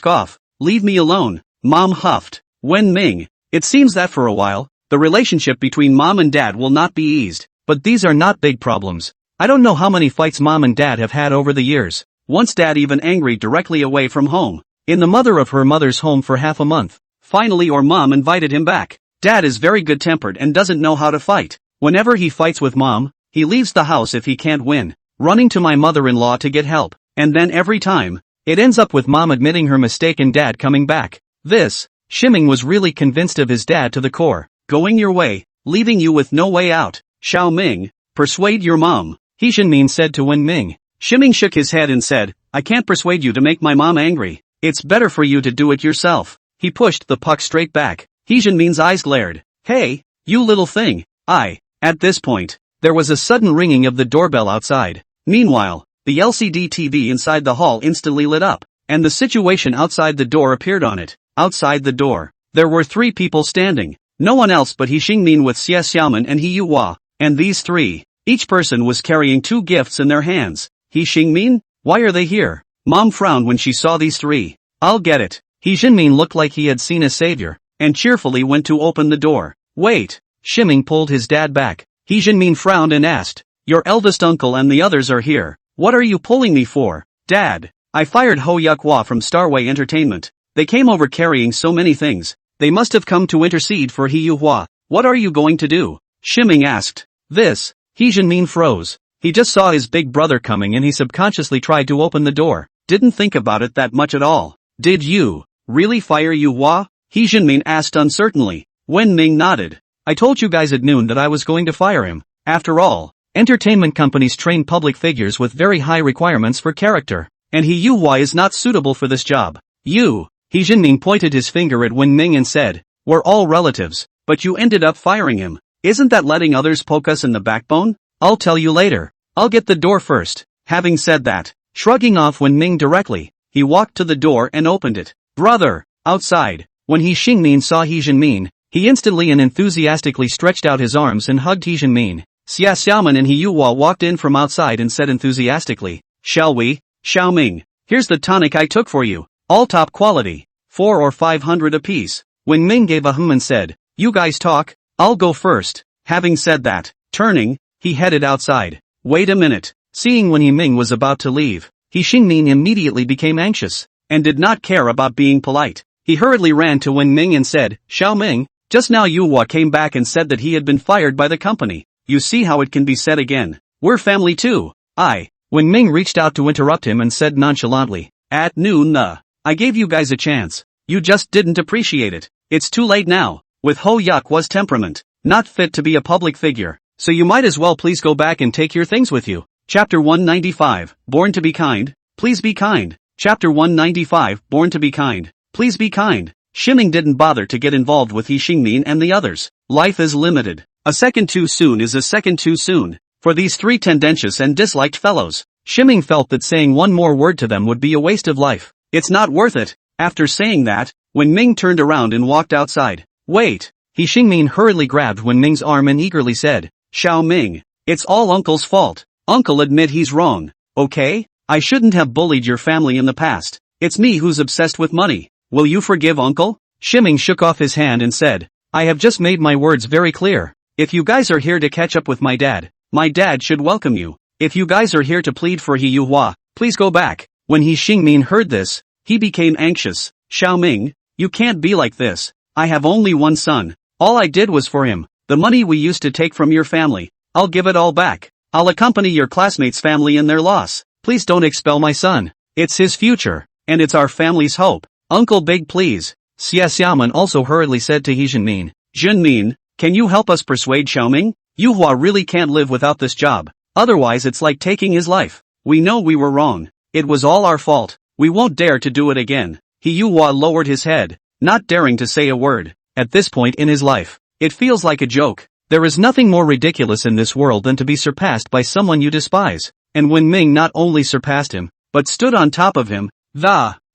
Off. Leave me alone. Mom huffed. Wen Ming. It seems that for a while, the relationship between mom and dad will not be eased. But these are not big problems. I don't know how many fights mom and dad have had over the years. Once dad even angry directly away from home. In the mother of her mother's home for half a month. Finally or mom invited him back. Dad is very good-tempered and doesn't know how to fight. Whenever he fights with mom, he leaves the house if he can't win, running to my mother-in-law to get help. And then every time, it ends up with mom admitting her mistake and dad coming back. This, Shimming was really convinced of his dad to the core. Going your way, leaving you with no way out. Xiao Ming, persuade your mom. He Jinmin said to Wen Ming. Shimming shook his head and said, I can't persuade you to make my mom angry. It's better for you to do it yourself. He pushed the puck straight back. He Jinmin's eyes glared. Hey, you little thing. At this point, there was a sudden ringing of the doorbell outside. Meanwhile, the LCD TV inside the hall instantly lit up, and the situation outside the door appeared on it. Outside the door, there were 3 people standing. No one else but He Xingmin with Xie Xiaoman and He Yuhua, and these 3. Each person was carrying 2 gifts in their hands. He Xingmin? Why are they here? Mom frowned when she saw these 3. I'll get it. He Jinmin looked like he had seen a savior, and cheerfully went to open the door. Wait. Shimming pulled his dad back. He Jinmin frowned and asked, your eldest uncle and the others are here. What are you pulling me for? Dad, I fired Ho Yukhua from Starway Entertainment. They came over carrying so many things. They must have come to intercede for He Yuhua. What are you going to do? Shimming asked. This. He Jinmin froze. He just saw his big brother coming and he subconsciously tried to open the door. Didn't think about it that much at all. Did you really fire Yuhua? He Jinmin asked uncertainly. Wen Ming nodded. I told you guys at noon that I was going to fire him. After all, entertainment companies train public figures with very high requirements for character, and He Yuhua is not suitable for this job. You. He Jinmin pointed his finger at Wen Ming and said, we're all relatives, but you ended up firing him. Isn't that letting others poke us in the backbone? I'll tell you later. I'll get the door first. Having said that, shrugging off Wen Ming directly, he walked to the door and opened it. Brother. Outside, when He Xingmin saw He Jinmin, he instantly and enthusiastically stretched out his arms and hugged He Jinmin. Xia Xiaoman and He Yuhua walked in from outside and said enthusiastically, shall we? Xiao Ming, here's the tonic I took for you. All top quality. 400 or 500 apiece. Wen Ming gave a and said, you guys talk, I'll go first. Having said that, turning, he headed outside. Wait a minute. Seeing Wen Ming was about to leave, He Xingmin immediately became anxious, and did not care about being polite. He hurriedly ran to Wen Ming and said, Xiao Ming, just now Yuhua came back and said that he had been fired by the company. You see how it can be said again. We're family too. Wen Ming reached out to interrupt him and said nonchalantly, At noon I gave you guys a chance. You just didn't appreciate it. It's too late now. With Ho Yuk was temperament, not fit to be a public figure, so you might as well please go back and take your things with you. Chapter 195, Born to be Kind, Please Be Kind. Chapter 195, Born to be Kind, Please Be Kind. Shiming didn't bother to get involved with He Xingmin and the others. Life is limited. A second too soon is a second too soon. For these three tendentious and disliked fellows, Shiming felt that saying one more word to them would be a waste of life. It's not worth it. After saying that, Wen Ming turned around and walked outside. Wait! He Xingmin hurriedly grabbed Wen Ming's arm and eagerly said, Xiao Ming, it's all Uncle's fault. Uncle admit he's wrong, okay? I shouldn't have bullied your family in the past. It's me who's obsessed with money. Will you forgive Uncle? Shiming shook off his hand and said, I have just made my words very clear. If you guys are here to catch up with my dad should welcome you. If you guys are here to plead for He Yuhua, please go back. When He Xingmin heard this, he became anxious. Xiao Ming, you can't be like this. I have only one son. All I did was for him. The money we used to take from your family, I'll give it all back. I'll accompany your classmates' family in their loss. Please don't expel my son. It's his future, and it's our family's hope. Uncle beg please. Xie Xiaoman also hurriedly said to He Xinmin, Junmin, can you help us persuade Xiaoming? Yuhua really can't live without this job. Otherwise it's like taking his life. We know we were wrong. It was all our fault. We won't dare to do it again. He Yuhua lowered his head, not daring to say a word. At this point in his life, it feels like a joke. There is nothing more ridiculous in this world than to be surpassed by someone you despise. And Wen Ming not only surpassed him, but stood on top of him.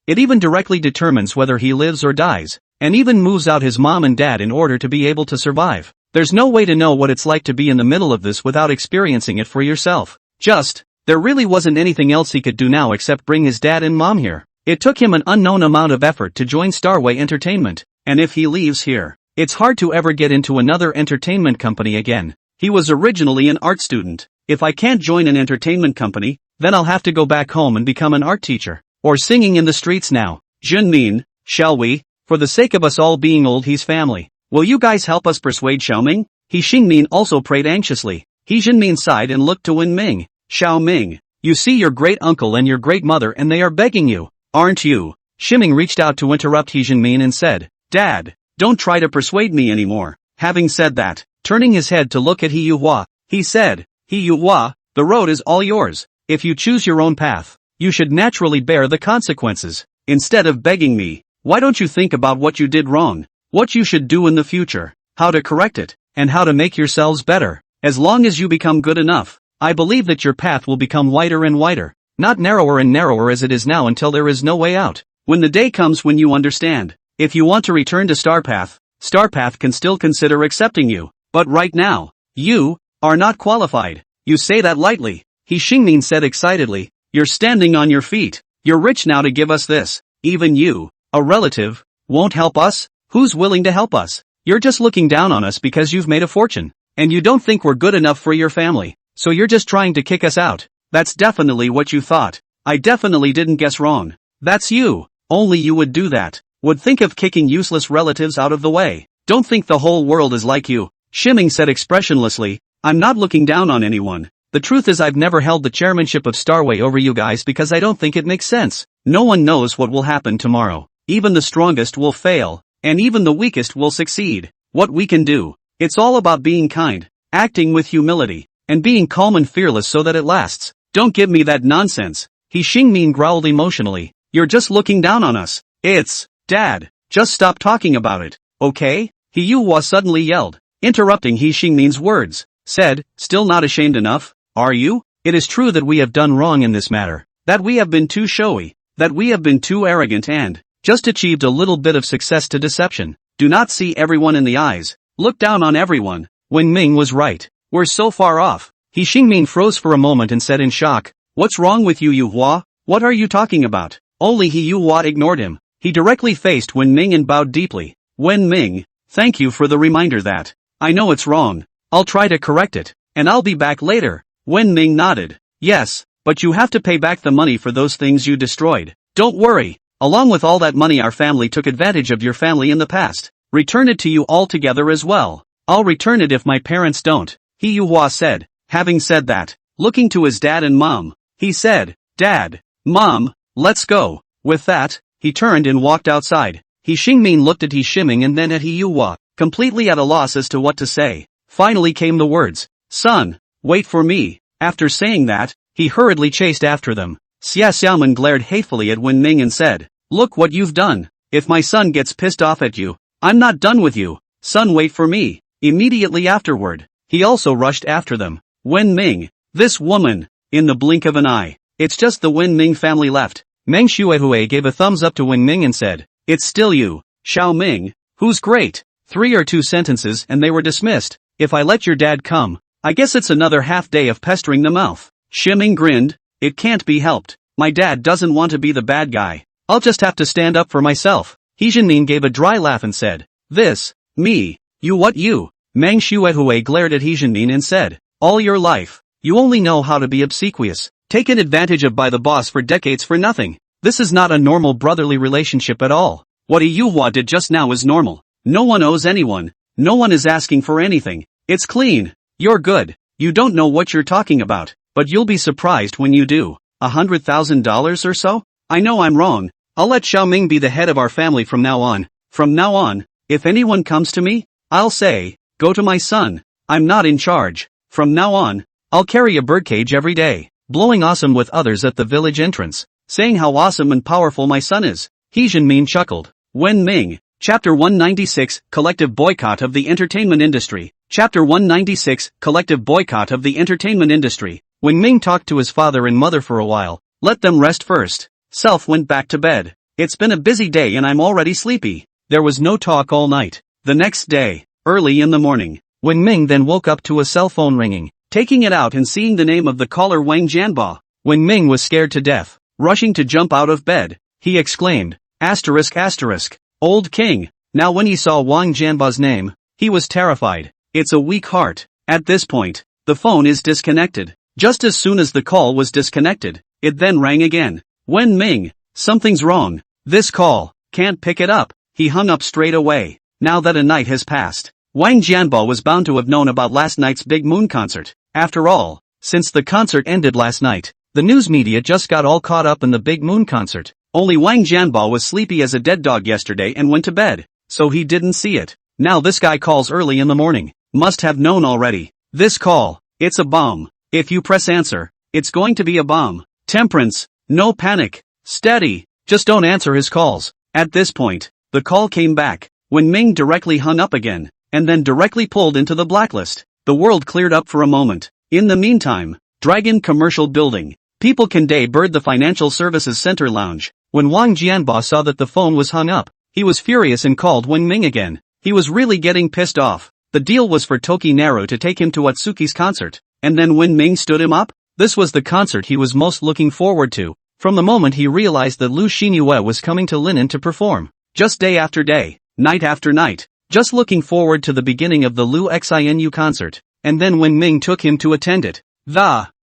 It even directly determines whether he lives or dies, and even moves out his mom and dad in order to be able to survive. There's no way to know what it's like to be in the middle of this without experiencing it for yourself. There really wasn't anything else he could do now except bring his dad and mom here. It took him an unknown amount of effort to join Starway Entertainment, and if he leaves here, it's hard to ever get into another entertainment company again. He was originally an art student. If I can't join an entertainment company, then I'll have to go back home and become an art teacher. Or singing in the streets now. Junmin, shall we? For the sake of us all being old He's family, will you guys help us persuade Xiaoming? He Xingmin also prayed anxiously. He Junmin sighed and looked to Wen Ming. Xiao Ming, you see your great uncle and your great mother and they are begging you, aren't you? Shiming reached out to interrupt He Junmin and said, Dad, don't try to persuade me anymore. Having said that, turning his head to look at He Yuhua, he said, He Yuhua, the road is all yours. If you choose your own path, you should naturally bear the consequences. Instead of begging me, why don't you think about what you did wrong, what you should do in the future, how to correct it, and how to make yourselves better? As long as you become good enough, I believe that your path will become wider and wider, not narrower and narrower as it is now until there is no way out. When the day comes when you understand, if you want to return to Starpath can still consider accepting you, but right now, you are not qualified. You say that lightly, He Xingmin said excitedly. You're standing on your feet. You're rich now to give us this. Even you, a relative, won't help us? Who's willing to help us? You're just looking down on us because you've made a fortune. And you don't think we're good enough for your family. So you're just trying to kick us out. That's definitely what you thought. I definitely didn't guess wrong. That's you. Only you would do that. Would think of kicking useless relatives out of the way. Don't think the whole world is like you. Shiming said expressionlessly, I'm not looking down on anyone. The truth is I've never held the chairmanship of Starway over you guys because I don't think it makes sense. No one knows what will happen tomorrow. Even the strongest will fail, and even the weakest will succeed. What we can do, it's all about being kind, acting with humility, and being calm and fearless so that it lasts. Don't give me that nonsense. He Xingmin growled emotionally. You're just looking down on us. Dad, just stop talking about it, okay? He Yuhua suddenly yelled, interrupting He Xingmin's words, said, still not ashamed enough? Are you? It is true that we have done wrong in this matter, that we have been too showy, that we have been too arrogant and just achieved a little bit of success to deception. Do not see everyone in the eyes, look down on everyone. Wen Ming was right. We're so far off. He Xingmin froze for a moment and said in shock, what's wrong with you Yuhua? What are you talking about? Only He Yuhua ignored him. He directly faced Wen Ming and bowed deeply. Wen Ming, thank you for the reminder that I know it's wrong. I'll try to correct it, and I'll be back later. Wen Ming nodded. Yes, but you have to pay back the money for those things you destroyed. Don't worry. Along with all that money our family took advantage of your family in the past. Return it to you all together as well. I'll return it if my parents don't. He Yuhua said. Having said that, looking to his dad and mom, he said, Dad, Mom, let's go. With that, he turned and walked outside. He Xingmin looked at He Shiming and then at He Yuhua, completely at a loss as to what to say. Finally came the words, "Son, wait for me." After saying that, he hurriedly chased after them. Xia Xiaoman glared hatefully at Wen Ming and said, "Look what you've done. If my son gets pissed off at you, I'm not done with you. Son, wait for me." Immediately afterward, he also rushed after them. Wen Ming, this woman, in the blink of an eye. It's just the Wen Ming family left. Meng Xuehui gave a thumbs up to Wen Ming and said, "It's still you, Xiao Ming, who's great." 3 or 2 sentences and they were dismissed. If I let your dad come, I guess it's another half day of pestering the mouth. Shiming grinned, it can't be helped. My dad doesn't want to be the bad guy. I'll just have to stand up for myself. He Jinmin gave a dry laugh and said, "This, me, you what you?" Meng Xuehui glared at He Jinmin and said, "All your life, you only know how to be obsequious, taken advantage of by the boss for decades for nothing. This is not a normal brotherly relationship at all. What He Yuhua did just now is normal. No one owes anyone. No one is asking for anything. It's clean. You're good. You don't know what you're talking about, but you'll be surprised when you do. $100,000 or so? I know I'm wrong. I'll let Xiao Ming be the head of our family from now on. From now on, if anyone comes to me, I'll say, go to my son. I'm not in charge. From now on, I'll carry a birdcage every day, blowing awesome with others at the village entrance, saying how awesome and powerful my son is." He Jinmin chuckled. Wen Ming. Chapter 196, Collective Boycott of the Entertainment Industry. Chapter 196, Collective Boycott of the Entertainment Industry. Wen Ming talked to his father and mother for a while, let them rest first. Self went back to bed. It's been a busy day and I'm already sleepy. There was no talk all night. The next day, early in the morning, Wen Ming then woke up to a cell phone ringing. Taking it out and seeing the name of the caller Wang Jianba, Wen Ming was scared to death. Rushing to jump out of bed, he exclaimed, asterisk asterisk. Old King. Now when he saw Wang Jianba's name, he was terrified. It's a weak heart. At this point, the phone is disconnected. Just as soon as the call was disconnected, it then rang again. Wen Ming, something's wrong. This call, can't pick it up. He hung up straight away. Now that a night has passed, Wang Jianba was bound to have known about last night's Big Moon concert. After all, since the concert ended last night, the news media just got all caught up in the Big Moon concert. Only Wang Jianba was sleepy as a dead dog yesterday and went to bed, so he didn't see it. Now this guy calls early in the morning. Must have known already. This call, it's a bomb. If you press answer, it's going to be a bomb. Temperance, no panic. Steady, just don't answer his calls. At this point, the call came back. Wen Ming directly hung up again, and then directly pulled into the blacklist. The world cleared up for a moment. In the meantime, Dragon Commercial Building. People can day bird the Financial Services Center Lounge. When Wang Jianba saw that the phone was hung up, he was furious and called Wen Ming again. He was really getting pissed off. The deal was for Toki Naru to take him to Atsuki's concert, and then Wen Ming stood him up? This was the concert he was most looking forward to. From the moment he realized that Lu Xinyue was coming to Linen to perform, just day after day, night after night, just looking forward to the beginning of the Lu Xinu concert, and then Wen Ming took him to attend it.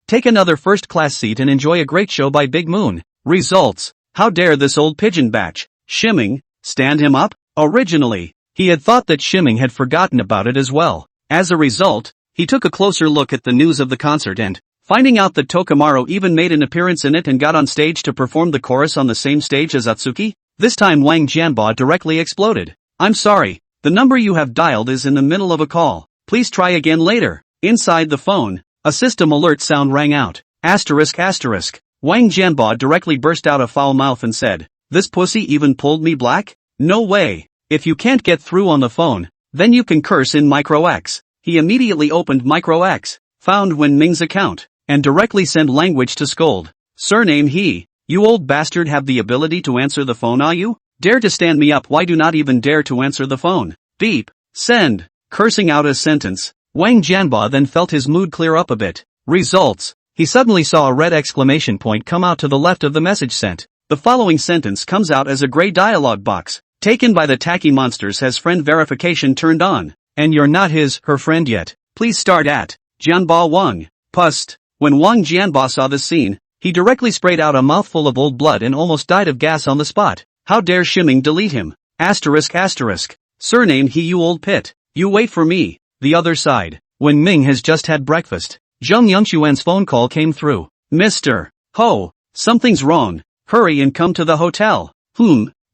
Take another first-class seat and enjoy a great show by Big Moon. Results. How dare this old pigeon batch, Shiming, stand him up? Originally, he had thought that Shiming had forgotten about it as well. As a result, he took a closer look at the news of the concert and, finding out that Tokumaru even made an appearance in it and got on stage to perform the chorus on the same stage as Atsuki, this time Wang Jianba directly exploded. "I'm sorry, the number you have dialed is in the middle of a call. Please try again later." Inside the phone, a system alert sound rang out. Asterisk asterisk. Wang Jianba directly burst out a foul mouth and said, "This pussy even pulled me black? No way. If you can't get through on the phone, then you can curse in Micro X." He immediately opened Micro X, found Wen Ming's account, and directly sent language to scold. Surname he, "You old bastard have the ability to answer the phone, are you? Dare to stand me up, why do not even dare to answer the phone? Beep. Send." Cursing out a sentence, Wang Jianba then felt his mood clear up a bit. Results. He suddenly saw a red exclamation point come out to the left of the message sent. The following sentence comes out as a gray dialog box. Taken by the tacky monsters, has friend verification turned on, and you're not her friend yet. Please start at Jianba Wang. Pust. When Wang Jianba saw this scene, he directly sprayed out a mouthful of old blood and almost died of gas on the spot. How dare Shiming delete him? Asterisk asterisk. Surname he, you old pit. You wait for me. The other side. When Ming has just had breakfast, Zheng Yongxuan's phone call came through. "Mr. Ho, something's wrong. Hurry and come to the hotel.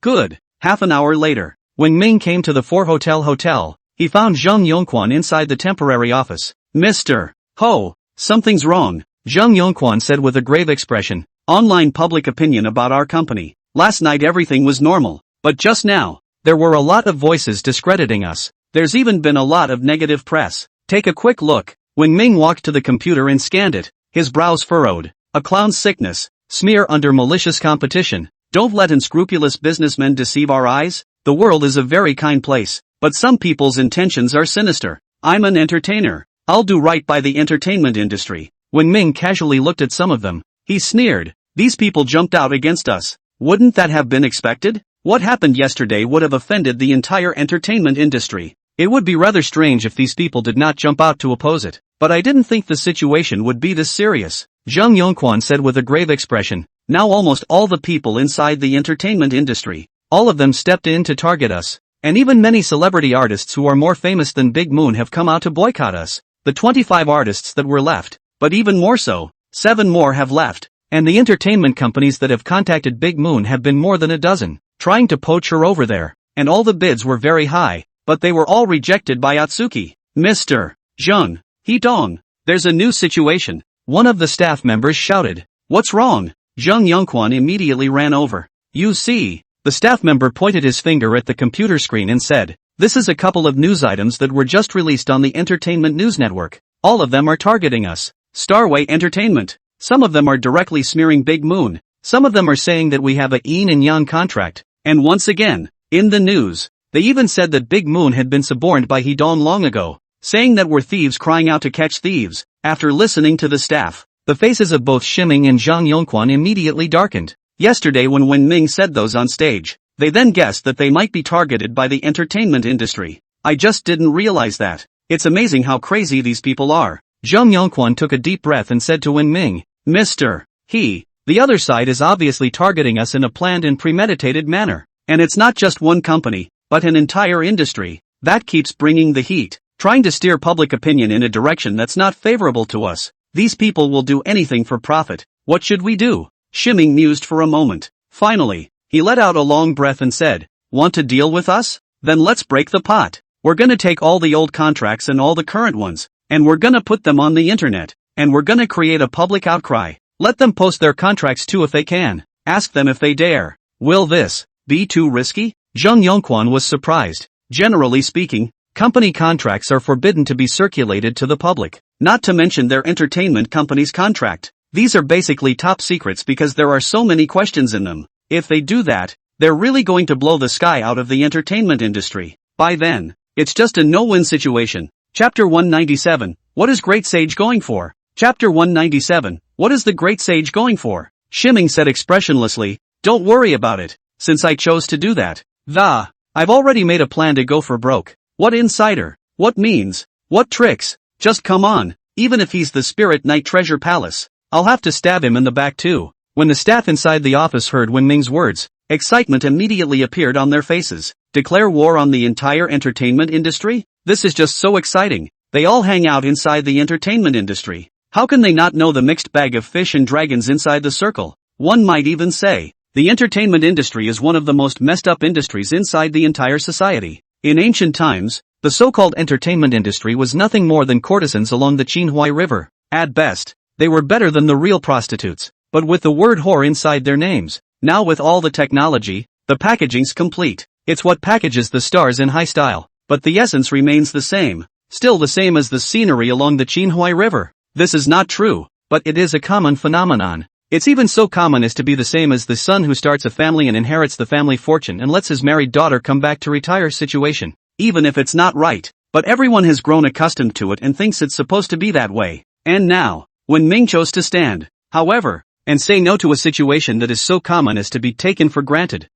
Good. Half an hour later, when Ming came to the 4 hotel, he found Zhang Yongquan inside the temporary office. Mr. Ho, something's wrong, Zhang Yongquan said with a grave expression. Online public opinion about our company. Last night everything was normal, but just now, there were a lot of voices discrediting us. There's even been a lot of negative press. Take a quick look. When Ming walked to the computer and scanned it, his brows furrowed. A clown's sickness. Smear under malicious competition. Don't let unscrupulous businessmen deceive our eyes. The world is a very kind place, but some people's intentions are sinister. I'm an entertainer. I'll do right by the entertainment industry. When Ming casually looked at some of them, he sneered. These people jumped out against us. Wouldn't that have been expected? What happened yesterday would have offended the entire entertainment industry. It would be rather strange if these people did not jump out to oppose it. But I didn't think the situation would be this serious, Zhang Yongquan said with a grave expression. Now almost all the people inside the entertainment industry, all of them stepped in to target us. And even many celebrity artists who are more famous than Big Moon have come out to boycott us. The 25 artists that were left, but even more so, 7 more have left. And the entertainment companies that have contacted Big Moon have been more than a dozen, trying to poach her over there. And all the bids were very high, but they were all rejected by Atsuki. Mr. Zhang, Hidong, there's a new situation. One of the staff members shouted. What's wrong? Zhang Yongquan immediately ran over. You see, the staff member pointed his finger at the computer screen and said, this is a couple of news items that were just released on the Entertainment News Network. All of them are targeting us. Starway Entertainment. Some of them are directly smearing Big Moon. Some of them are saying that we have a yin and yang contract. And once again, in the news, they even said that Big Moon had been suborned by Hidong long ago, saying that we're thieves crying out to catch thieves. After listening to the staff, the faces of both Shiming and Zhang Yongquan immediately darkened. Yesterday when Wen Ming said those on stage, they then guessed that they might be targeted by the entertainment industry. I just didn't realize that. It's amazing how crazy these people are. Zhang Yongquan took a deep breath and said to Wen Ming, Mr. The other side is obviously targeting us in a planned and premeditated manner. And it's not just one company, but an entire industry, that keeps bringing the heat, trying to steer public opinion in a direction that's not favorable to us. These people will do anything for profit. What should we do? Shiming mused for a moment. Finally, he let out a long breath and said, want to deal with us? Then let's break the pot. We're gonna take all the old contracts and all the current ones, and we're gonna put them on the internet. And we're gonna create a public outcry. Let them post their contracts too if they can. Ask them if they dare. Will this be too risky? Zhang Yongquan was surprised. Generally speaking, company contracts are forbidden to be circulated to the public, not to mention their entertainment company's contract. These are basically top secrets because there are so many questions in them. If they do that, they're really going to blow the sky out of the entertainment industry. By then, it's just a no-win situation. Chapter 197, what is Great Sage going for? Chapter 197, what is the Great Sage going for? Shiming said expressionlessly, don't worry about it, since I chose to do that. I've already made a plan to go for broke. What insider? What means? What tricks? Just come on, even if he's the Spirit Knight Treasure Palace, I'll have to stab him in the back too. When the staff inside the office heard Wen Ming's words, excitement immediately appeared on their faces. Declare war on the entire entertainment industry? This is just so exciting. They all hang out inside the entertainment industry. How can they not know the mixed bag of fish and dragons inside the circle? One might even say, the entertainment industry is one of the most messed up industries inside the entire society. In ancient times, the so-called entertainment industry was nothing more than courtesans along the Qinhuai River. At best, they were better than the real prostitutes, but with the word whore inside their names. Now with all the technology, the packaging's complete. It's what packages the stars in high style, but the essence remains the same. Still the same as the scenery along the Qinhuai River. This is not true, but it is a common phenomenon. It's even so common as to be the same as the son who starts a family and inherits the family fortune and lets his married daughter come back to retire situation. Even if it's not right, but everyone has grown accustomed to it and thinks it's supposed to be that way. And now, when Ming chose to stand, however, and say no to a situation that is so common as to be taken for granted,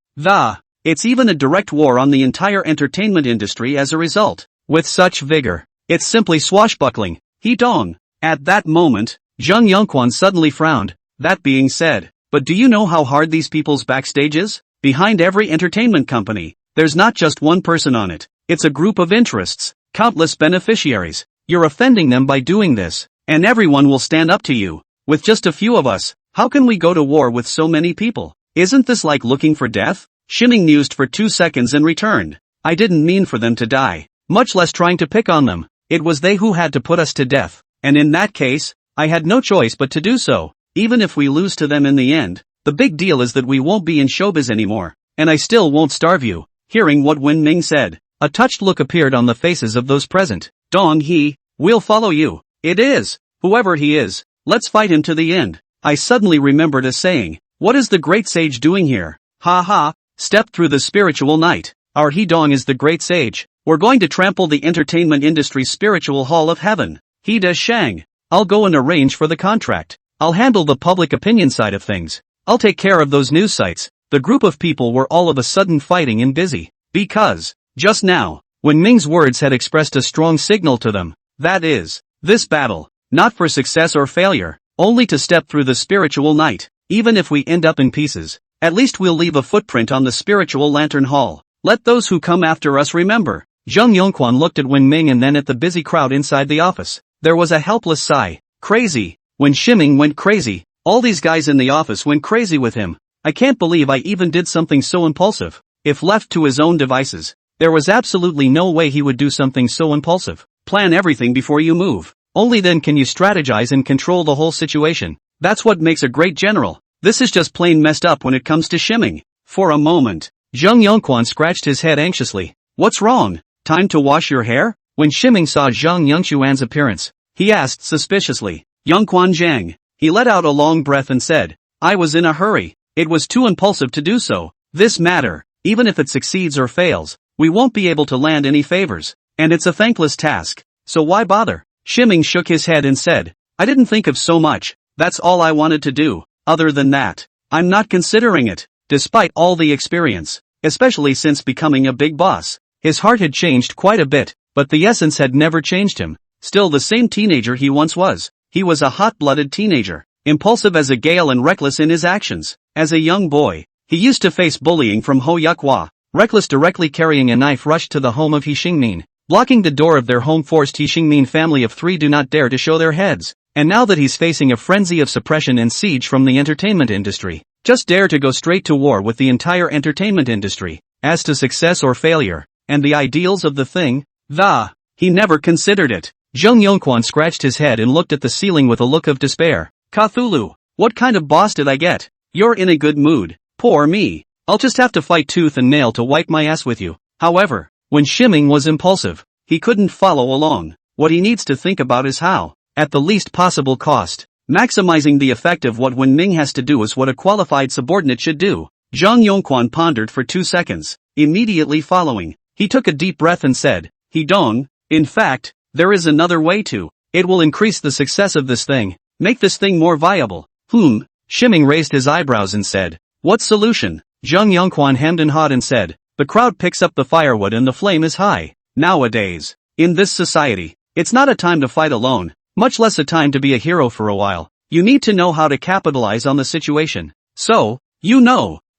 it's even a direct war on the entire entertainment industry as a result. With such vigor, it's simply swashbuckling. Hidong. At that moment, Zhang Yongquan suddenly frowned. That being said, but do you know how hard these people's backstage is? Behind every entertainment company, there's not just one person on it. It's a group of interests, countless beneficiaries. You're offending them by doing this, and everyone will stand up to you. With just a few of us, how can we go to war with so many people? Isn't this like looking for death? Shimming mused for 2 seconds and returned. I didn't mean for them to die, much less trying to pick on them. It was they who had to put us to death, and in that case, I had no choice but to do so. Even if we lose to them in the end, the big deal is that we won't be in showbiz anymore, and I still won't starve you. Hearing what Wen Ming said, a touched look appeared on the faces of those present. Dong He, we'll follow you. It is, whoever he is, let's fight him to the end. I suddenly remembered a saying. What is the great sage doing here? Ha ha, step through the spiritual night. Our He Dong is the great sage. We're going to trample the entertainment industry's spiritual hall of heaven. He does Shang. I'll go and arrange for the contract. I'll handle the public opinion side of things. I'll take care of those news sites. The group of people were all of a sudden fighting and busy. Because, just now, when Ming's words had expressed a strong signal to them, that is, this battle, not for success or failure, only to step through the spiritual night. Even if we end up in pieces, at least we'll leave a footprint on the spiritual lantern hall. Let those who come after us remember. Zheng Yongquan looked at Wen Ming and then at the busy crowd inside the office. There was a helpless sigh. Crazy. When Shimming went crazy, all these guys in the office went crazy with him. I can't believe I even did something so impulsive. If left to his own devices, there was absolutely no way he would do something so impulsive. Plan everything before you move. Only then can you strategize and control the whole situation. That's what makes a great general. This is just plain messed up when it comes to Shimming. For a moment, Zheng Yongquan scratched his head anxiously. What's wrong? Time to wash your hair? When Shimming saw Zheng Yongquan's appearance, he asked suspiciously. Yongquan Zhang. He let out a long breath and said, I was in a hurry. It was too impulsive to do so. This matter, even if it succeeds or fails, we won't be able to land any favors. And it's a thankless task. So why bother? Shimming shook his head and said, I didn't think of so much. That's all I wanted to do. Other than that, I'm not considering it. Despite all the experience, especially since becoming a big boss, his heart had changed quite a bit, but the essence had never changed him. Still the same teenager he once was. He was a hot-blooded teenager, impulsive as a gale and reckless in his actions. As a young boy, he used to face bullying from Ho Yukhua. Reckless directly carrying a knife rushed to the home of He Xingmin. Blocking the door of their home forced He Xingmin family of 3 do not dare to show their heads. And now that he's facing a frenzy of suppression and siege from the entertainment industry, just dare to go straight to war with the entire entertainment industry. As to success or failure, and the ideals of the thing, he never considered it. Zheng Yongquan scratched his head and looked at the ceiling with a look of despair. Cthulhu, what kind of boss did I get? You're in a good mood. Poor me. I'll just have to fight tooth and nail to wipe my ass with you. However, when Shimming was impulsive, he couldn't follow along. What he needs to think about is how, at the least possible cost, maximizing the effect of what Wen Ming has to do is what a qualified subordinate should do. Zheng Yongquan pondered for 2 seconds. Immediately following, he took a deep breath and said, He Dong, in fact, there is another way to. It will increase the success of this thing, make this thing more viable. Shimming raised his eyebrows and said, What solution? Zheng Yongquan hemmed and hawed and said, The crowd picks up the firewood and the flame is high. Nowadays, in this society, it's not a time to fight alone, much less a time to be a hero for a while. You need to know how to capitalize on the situation. So,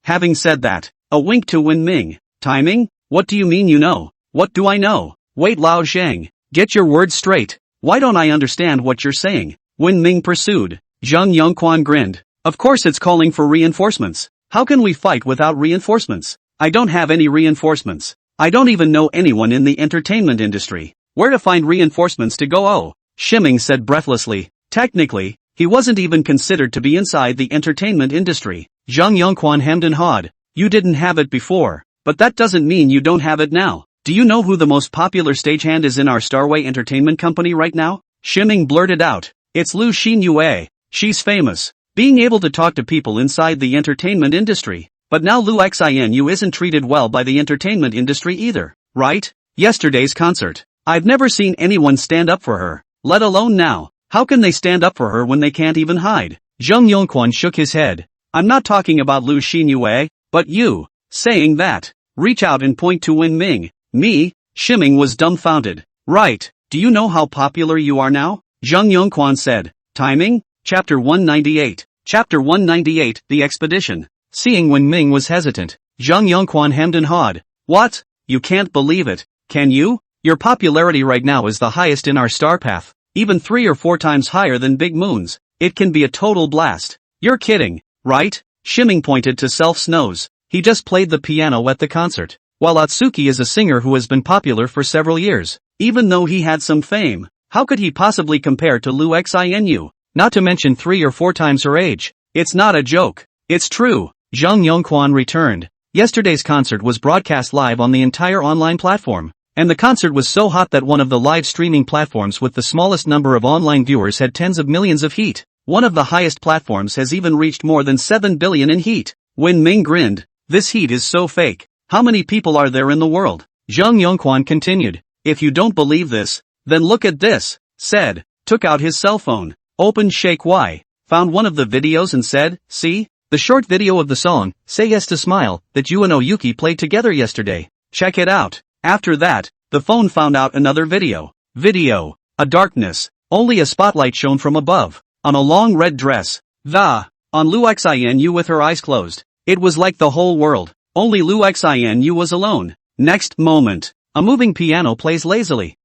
having said that, a wink to Wen Ming. Timing? What do you mean you know? What do I know? Wait Lao Zhang, get your words straight. Why don't I understand what you're saying? Wen Ming pursued. Zheng Yongquan grinned. Of course it's calling for reinforcements. How can we fight without reinforcements? I don't have any reinforcements. I don't even know anyone in the entertainment industry. Where to find reinforcements to go? Oh, Shimming said breathlessly. Technically, he wasn't even considered to be inside the entertainment industry. Zheng Yongquan hemmed and hawed. You didn't have it before, but that doesn't mean you don't have it now. Do you know who the most popular stagehand is in our Starway Entertainment Company right now? Shimming blurted out. It's Lu Xinyue. She's famous, being able to talk to people inside the entertainment industry. But now Lu Xinu isn't treated well by the entertainment industry either, right? Yesterday's concert. I've never seen anyone stand up for her, let alone now. How can they stand up for her when they can't even hide? Zheng Yongquan shook his head. I'm not talking about Lu Xinyue, but you. Saying that, reach out and point to Wen Ming. Me? Shimming was dumbfounded. Right, do you know how popular you are now? Zheng Yongquan said. Timing? Chapter 198. Chapter 198, The Expedition. Seeing Wen Ming was hesitant, Zheng Yongquan hemmed and hawed. What? You can't believe it, can you? Your popularity right now is the highest in our star path, even 3 or 4 times higher than Big Moon's. It can be a total blast. You're kidding, right? Shiming pointed to Self's nose. He just played the piano at the concert. While Atsuki is a singer who has been popular for several years, even though he had some fame, how could he possibly compare to Lu Xinu? Not to mention 3 or 4 times her age. It's not a joke. It's true. Zhang Yongquan returned. Yesterday's concert was broadcast live on the entire online platform. And the concert was so hot that one of the live streaming platforms with the smallest number of online viewers had tens of millions of heat. One of the highest platforms has even reached more than 7 billion in heat. Wen Ming grinned. This heat is so fake. How many people are there in the world? Zhang Yongquan continued. If you don't believe this, then look at this, said, took out his cell phone, opened Shake Y, found one of the videos and said, see? The short video of the song, Say Yes to Smile, that you and Oyuki played together yesterday. Check it out. After that, the phone found out another video. A darkness. Only a spotlight shone from above. On a long red dress. On Lu Xinu with her eyes closed. It was like the whole world. Only Lu Xinu was alone. Next moment. A moving piano plays lazily.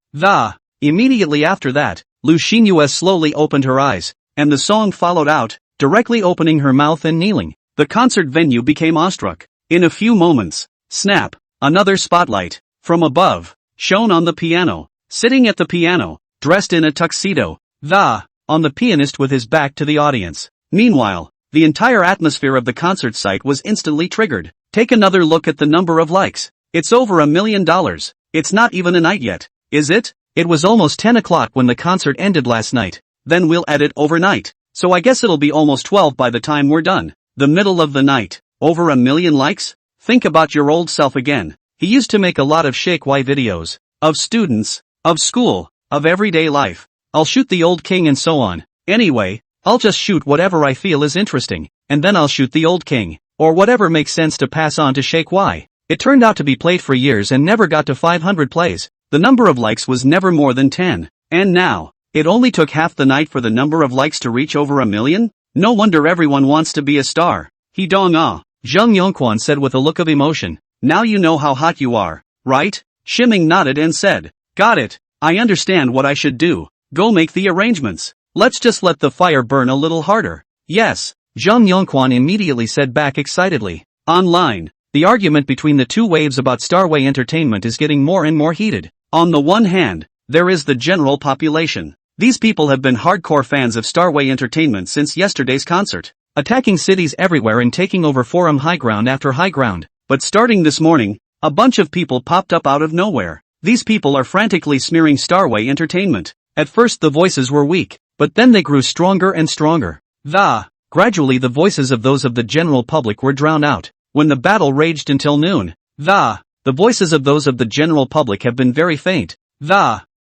Immediately after that, Lu Xinyu slowly opened her eyes, and the song followed out, directly opening her mouth and kneeling. The concert venue became awestruck. In a few moments, snap, another spotlight, from above, shone on the piano, sitting at the piano, dressed in a tuxedo, on the pianist with his back to the audience. Meanwhile, the entire atmosphere of the concert site was instantly triggered. Take another look at the number of likes. It's over $1 million. It's not even a night yet, is it? It was almost 10 o'clock when the concert ended last night. Then we'll edit overnight. So I guess it'll be almost 12 by the time we're done. The middle of the night. Over 1 million likes? Think about your old self again. He used to make a lot of Shake Y videos. Of students. Of school. Of everyday life. I'll shoot the old king and so on. Anyway, I'll just shoot whatever I feel is interesting. And then I'll shoot the old king. Or whatever makes sense to pass on to Shake Y. It turned out to be played for years and never got to 500 plays. The number of likes was never more than 10. And now, it only took half the night for the number of likes to reach over 1 million? No wonder everyone wants to be a star. He dong ah. Zhang Yongquan said with a look of emotion. Now you know how hot you are, right? Shiming nodded and said. Got it. I understand what I should do. Go make the arrangements. Let's just let the fire burn a little harder. Yes. Zhang Yongquan immediately said back excitedly. Online. The argument between the two waves about Starway Entertainment is getting more and more heated. On the one hand, there is the general population. These people have been hardcore fans of Starway Entertainment since yesterday's concert, attacking cities everywhere and taking over forum high ground after high ground. But starting this morning, a bunch of people popped up out of nowhere. These people are frantically smearing Starway Entertainment. At first the voices were weak, but then they grew stronger and stronger. Gradually the voices of those of the general public were drowned out. When the battle raged until noon, the voices of those of the general public have been very faint.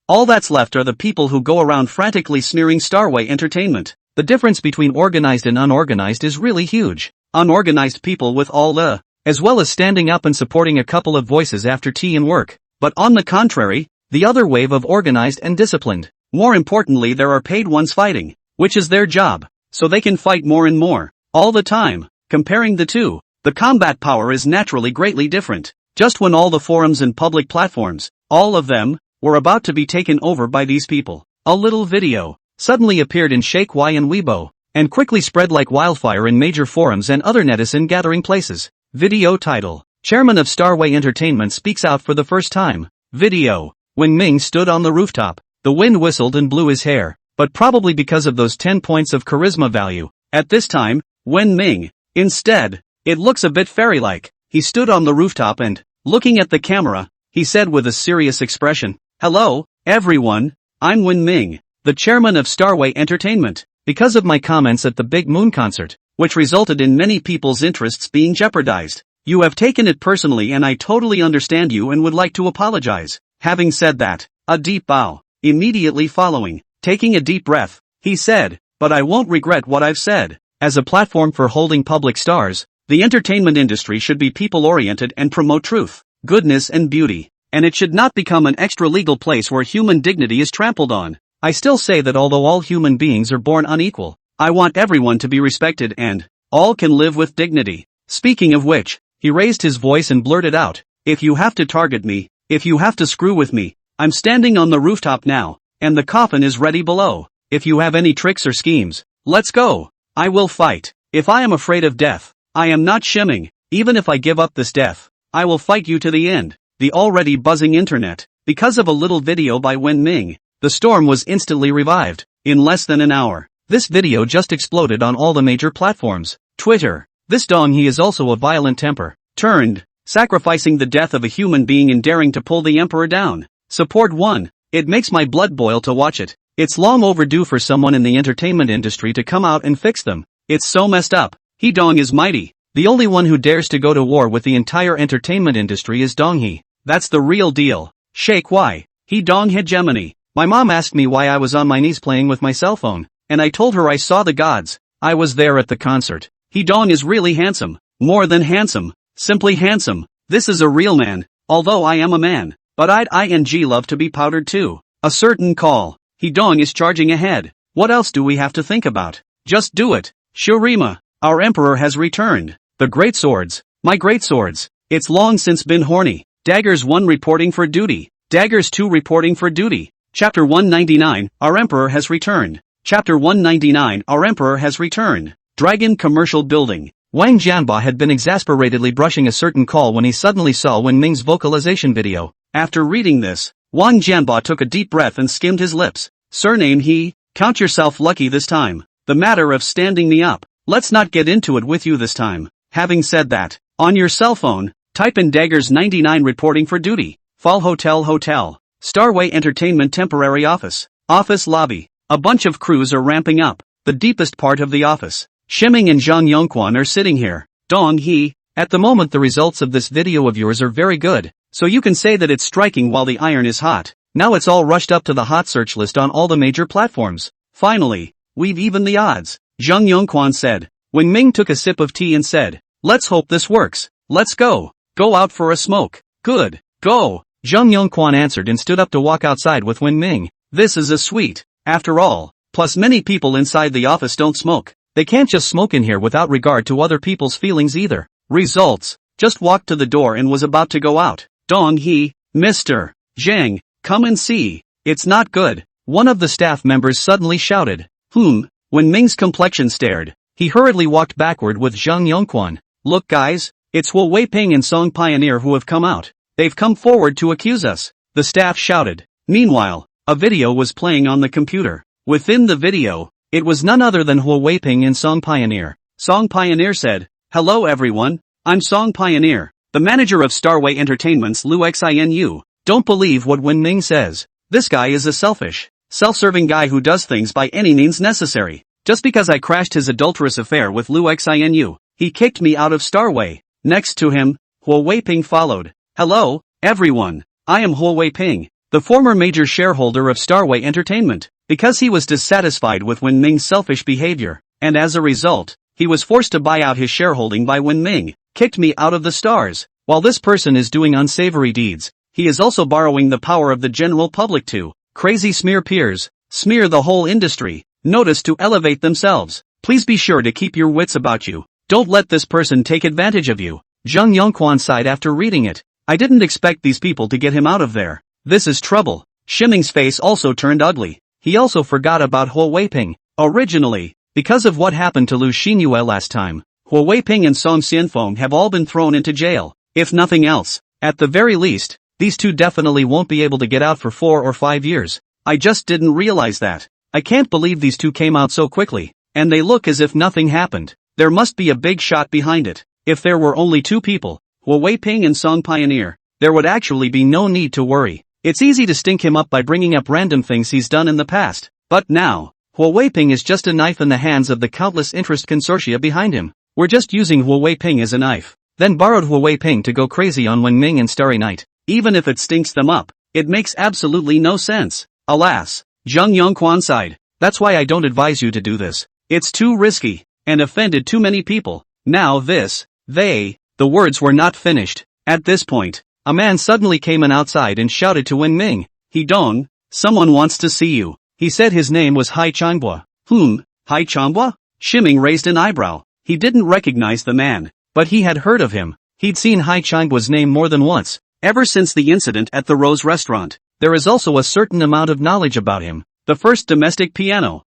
All that's left are the people who go around frantically smearing Starway Entertainment. The difference between organized and unorganized is really huge. Unorganized people with all the, as well as standing up and supporting a couple of voices after tea and work. But on the contrary, the other wave of organized and disciplined. More importantly, there are paid ones fighting, which is their job, so they can fight more and more, all the time. Comparing the two, the combat power is naturally greatly different. Just when all the forums and public platforms, all of them, were about to be taken over by these people, a little video suddenly appeared in Shake Y and Weibo, and quickly spread like wildfire in major forums and other netizen gathering places. Video title. Chairman of Starway Entertainment speaks out for the first time. Video. When Ming stood on the rooftop, the wind whistled and blew his hair, but probably because of those 10 points of charisma value. At this time, Wen Ming, instead, it looks a bit fairy-like. He stood on the rooftop and, looking at the camera, he said with a serious expression, "Hello, everyone, I'm Wen Ming, the chairman of Starway Entertainment. Because of my comments at the Big Moon concert, which resulted in many people's interests being jeopardized, you have taken it personally and I totally understand you and would like to apologize." Having said that, a deep bow, immediately following, taking a deep breath, he said, "But I won't regret what I've said. As a platform for holding public stars, the entertainment industry should be people-oriented and promote truth, goodness and beauty, and it should not become an extra-legal place where human dignity is trampled on. I still say that although all human beings are born unequal, I want everyone to be respected and all can live with dignity. Speaking of which, he raised his voice and blurted out, "If you have to target me, if you have to screw with me, I'm standing on the rooftop now, and the coffin is ready below. If you have any tricks or schemes, let's go. I will fight. If I am afraid of death, I am not shimming. Even if I give up this death, I will fight you to the end. The already buzzing internet. Because of a little video by Wen Ming, the storm was instantly revived. In less than an hour, this video just exploded on all the major platforms. Twitter. This Dong He is also a violent temper. Turned. Sacrificing the death of a human being in daring to pull the emperor down. Support 1. It makes my blood boil to watch it. It's long overdue for someone in the entertainment industry to come out and fix them. It's so messed up. He Dong is mighty. The only one who dares to go to war with the entire entertainment industry is Dong He. That's the real deal. Shake why? He Dong hegemony. My mom asked me why I was on my knees playing with my cell phone, and I told her I saw the gods. I was there at the concert. He Dong is really handsome. More than handsome. Simply handsome. This is a real man, although I am a man. But I'd love to be powdered too. A certain call. He Dong is charging ahead. What else do we have to think about? Just do it. Shurima. Our emperor has returned. The great swords. My great swords. It's long since been horny. Daggers 1 reporting for duty. Daggers 2 reporting for duty. Chapter 199. Our emperor has returned. Chapter 199. Our emperor has returned. Dragon Commercial Building. Wang Jianba had been exasperatedly brushing a certain call when he suddenly saw Wen Ming's vocalization video. After reading this, Wang Jianba took a deep breath and skimmed his lips. Surname He, count yourself lucky this time. The matter of standing me up. Let's not get into it with you this time. Having said that, on your cell phone, type in Daggers 99 reporting for duty. Fall Hotel. Starway Entertainment Temporary Office. Office Lobby. A bunch of crews are ramping up. The deepest part of the office. Shimming and Zhang Yongquan are sitting here. Dong He. At the moment the results of this video of yours are very good, so you can say that it's striking while the iron is hot. Now it's all rushed up to the hot search list on all the major platforms. Finally, we've evened the odds. Zhang Yongquan said. Wen Ming took a sip of tea and said, let's hope this works. Let's go. Go out for a smoke. Good. Go. Zhang Yongquan answered and stood up to walk outside with Wen Ming. This is a sweet. After all. Plus many people inside the office don't smoke. They can't just smoke in here without regard to other people's feelings either. Results. Just walked to the door and was about to go out. Dong He. Mr. Zhang, come and see. It's not good. One of the staff members suddenly shouted. When Ming's complexion stared, he hurriedly walked backward with Zhang Yongquan. Look guys, it's Huo Weiping and Song Pioneer who have come out. They've come forward to accuse us. The staff shouted. Meanwhile, a video was playing on the computer. Within the video, it was none other than Huo Weiping and Song Pioneer. Song Pioneer said, hello everyone, I'm Song Pioneer, the manager of Starway Entertainment's Lu Xinu. Don't believe what Wen Ming says. This guy is a selfish, self-serving guy who does things by any means necessary. Just because I crashed his adulterous affair with Lu Xinu, he kicked me out of Starway. Next to him, Huo Weiping followed. Hello, everyone, I am Huo Weiping, the former major shareholder of Starway Entertainment. Because he was dissatisfied with Wen Ming's selfish behavior, and as a result, he was forced to buy out his shareholding by Wen Ming, kicked me out of the stars. While this person is doing unsavory deeds, he is also borrowing the power of the general public to crazy smear peers, smear the whole industry, notice to elevate themselves. Please be sure to keep your wits about you. Don't let this person take advantage of you. Zhang Yongquan sighed after reading it. I didn't expect these people to get him out of there. This is trouble. Shimming's face also turned ugly. He also forgot about Huo Weiping. Originally, because of what happened to Lu Xinyue last time, Huo Weiping and Song Xianfeng have all been thrown into jail. If nothing else, at the very least, these two definitely won't be able to get out for 4 or 5 years. I just didn't realize that. I can't believe these two came out so quickly, and they look as if nothing happened. There must be a big shot behind it. If there were only 2 people, Huo Weiping and Song Pioneer, there would actually be no need to worry. It's easy to stink him up by bringing up random things he's done in the past. But now, Huo Weiping is just a knife in the hands of the countless interest consortia behind him. We're just using Huo Weiping as a knife. Then borrowed Huo Weiping to go crazy on Wen Ming and Starry Night. Even if it stinks them up, it makes absolutely no sense. Alas, Zhang Yongquan sighed. That's why I don't advise you to do this. It's too risky, and offended too many people. Now this, the words were not finished. At this point, a man suddenly came in outside and shouted to Wen Ming. He Dong, someone wants to see you. He said his name was Hai Changbua. Hai Changbua? Shimming raised an eyebrow. He didn't recognize the man, but he had heard of him. He'd seen Hai Changbua's name more than once, ever since the incident at the Rose restaurant. There is also a certain amount of knowledge about him. The first domestic piano.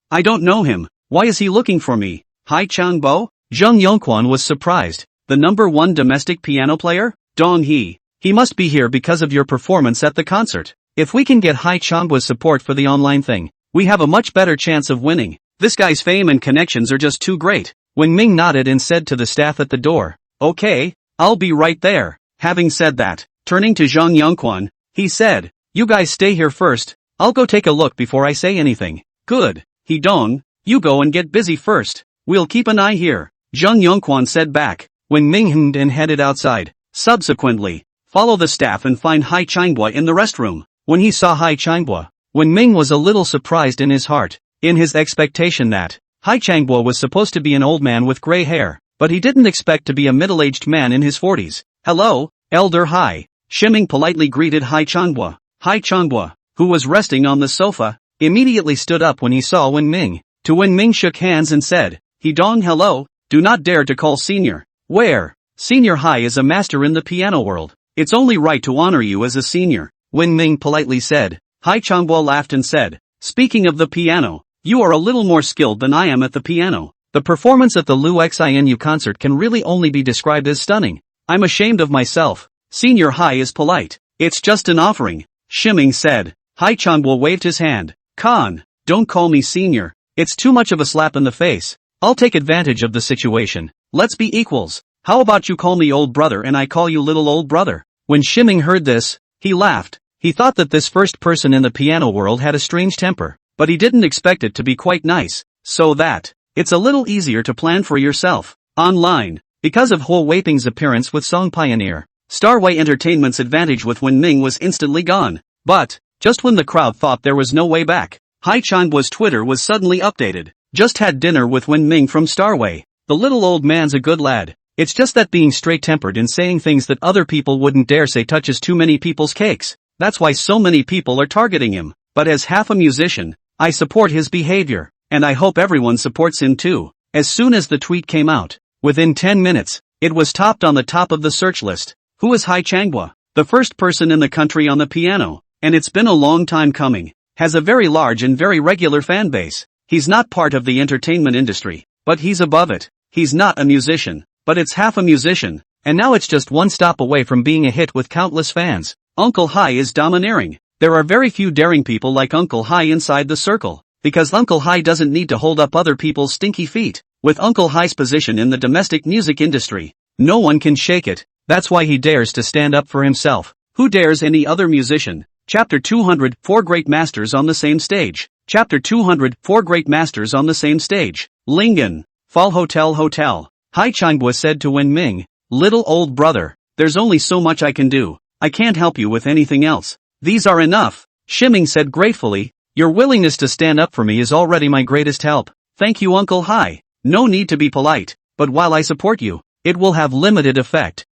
I don't know him. Why is he looking for me? Hai Changbua? Jung Yongkwon was surprised. The number one domestic piano player? Dong He. He must be here because of your performance at the concert. If we can get Hai Changbwa's support for the online thing, we have a much better chance of winning. This guy's fame and connections are just too great. Wen Ming nodded and said to the staff at the door, "Okay, I'll be right there." Having said that, turning to Jung Yongkwon, he said, "You guys stay here first. I'll go take a look before I say anything." "Good. He Dong, you go and get busy first. We'll keep an eye here," Jung Yongkwon said back. Wen Ming hummed and headed outside. Subsequently, follow the staff and find Hai Changbwa in the restroom. When he saw Hai Changbwa, Wen Ming was a little surprised in his heart, in his expectation that Hai Changbwa was supposed to be an old man with gray hair, but he didn't expect to be a middle-aged man in his 40s. "Hello, Elder Hai," Shiming politely greeted Hai Changbwa. Hai Changbwa, who was resting on the sofa, immediately stood up when he saw Wen Ming. To Wen Ming shook hands and said, "He Dong, hello, do not dare to call senior. Where? Senior Hai is a master in the piano world. It's only right to honor you as a senior," Wen Ming politely said. Hai Changbwa laughed and said, "Speaking of the piano, you are a little more skilled than I am at the piano. The performance at the Lu Xinu concert can really only be described as stunning. I'm ashamed of myself." Senior Hai is polite. "It's just an offering," Shiming said. Hai Changbwa waved his hand. "Khan, don't call me senior. It's too much of a slap in the face. I'll take advantage of the situation. Let's be equals. How about you call me old brother and I call you little old brother?" When Shiming heard this, he laughed. He thought that this first person in the piano world had a strange temper, but he didn't expect it to be quite nice. So that, it's a little easier to plan for yourself. Online, because of Ho Weiping's appearance with Song Pioneer, Starway Entertainment's advantage with Wen Ming was instantly gone. But, just when the crowd thought there was no way back, Hai Changbwa's Twitter was suddenly updated. "Just had dinner with Wen Ming from Starway. The little old man's a good lad. It's just that being straight-tempered and saying things that other people wouldn't dare say touches too many people's cakes. That's why so many people are targeting him. But as half a musician, I support his behavior, and I hope everyone supports him too." As soon as the tweet came out, within 10 minutes, it was topped on the top of the search list. Who is Hai Changbwa? The first person in the country on the piano, and it's been a long time coming. Has a very large and very regular fan base. He's not part of the entertainment industry, but he's above it. He's not a musician, but it's half a musician, and now it's just one stop away from being a hit with countless fans. Uncle Hai is domineering. There are very few daring people like Uncle Hai inside the circle, because Uncle Hai doesn't need to hold up other people's stinky feet. With Uncle Hai's position in the domestic music industry, no one can shake it. That's why he dares to stand up for himself. Who dares any other musician? Chapter 200, 4 Great Masters on the Same Stage. Chapter 200, 4 Great Masters on the Same Stage. Lingen. Fall Hotel. Hai Changbwa said to Wen Ming, "Little old brother, there's only so much I can do. I can't help you with anything else. These are enough." Shiming said gratefully, "Your willingness to stand up for me is already my greatest help. Thank you, Uncle Hai. No need to be polite, but while I support you, it will have limited effect.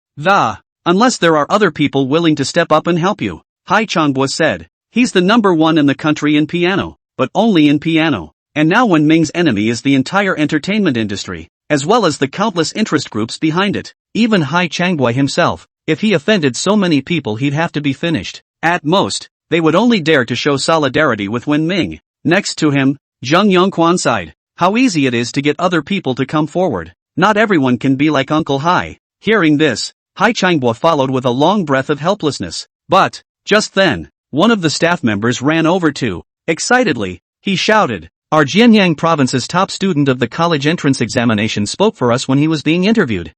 Unless there are other people willing to step up and help you," Hai Changbwa said. He's the number one in the country in piano, but only in piano. And now Wen Ming's enemy is the entire entertainment industry, as well as the countless interest groups behind it. Even Hai Changbwa himself, if he offended so many people, he'd have to be finished. At most, they would only dare to show solidarity with Wen Ming. Next to him, Jung Yongkwon sighed. How easy it is to get other people to come forward. Not everyone can be like Uncle Hai. Hearing this, Hai Changbwa followed with a long breath of helplessness. But, just then, one of the staff members ran over to, excitedly, he shouted, "Our Jianyang province's top student of the college entrance examination spoke for us when he was being interviewed."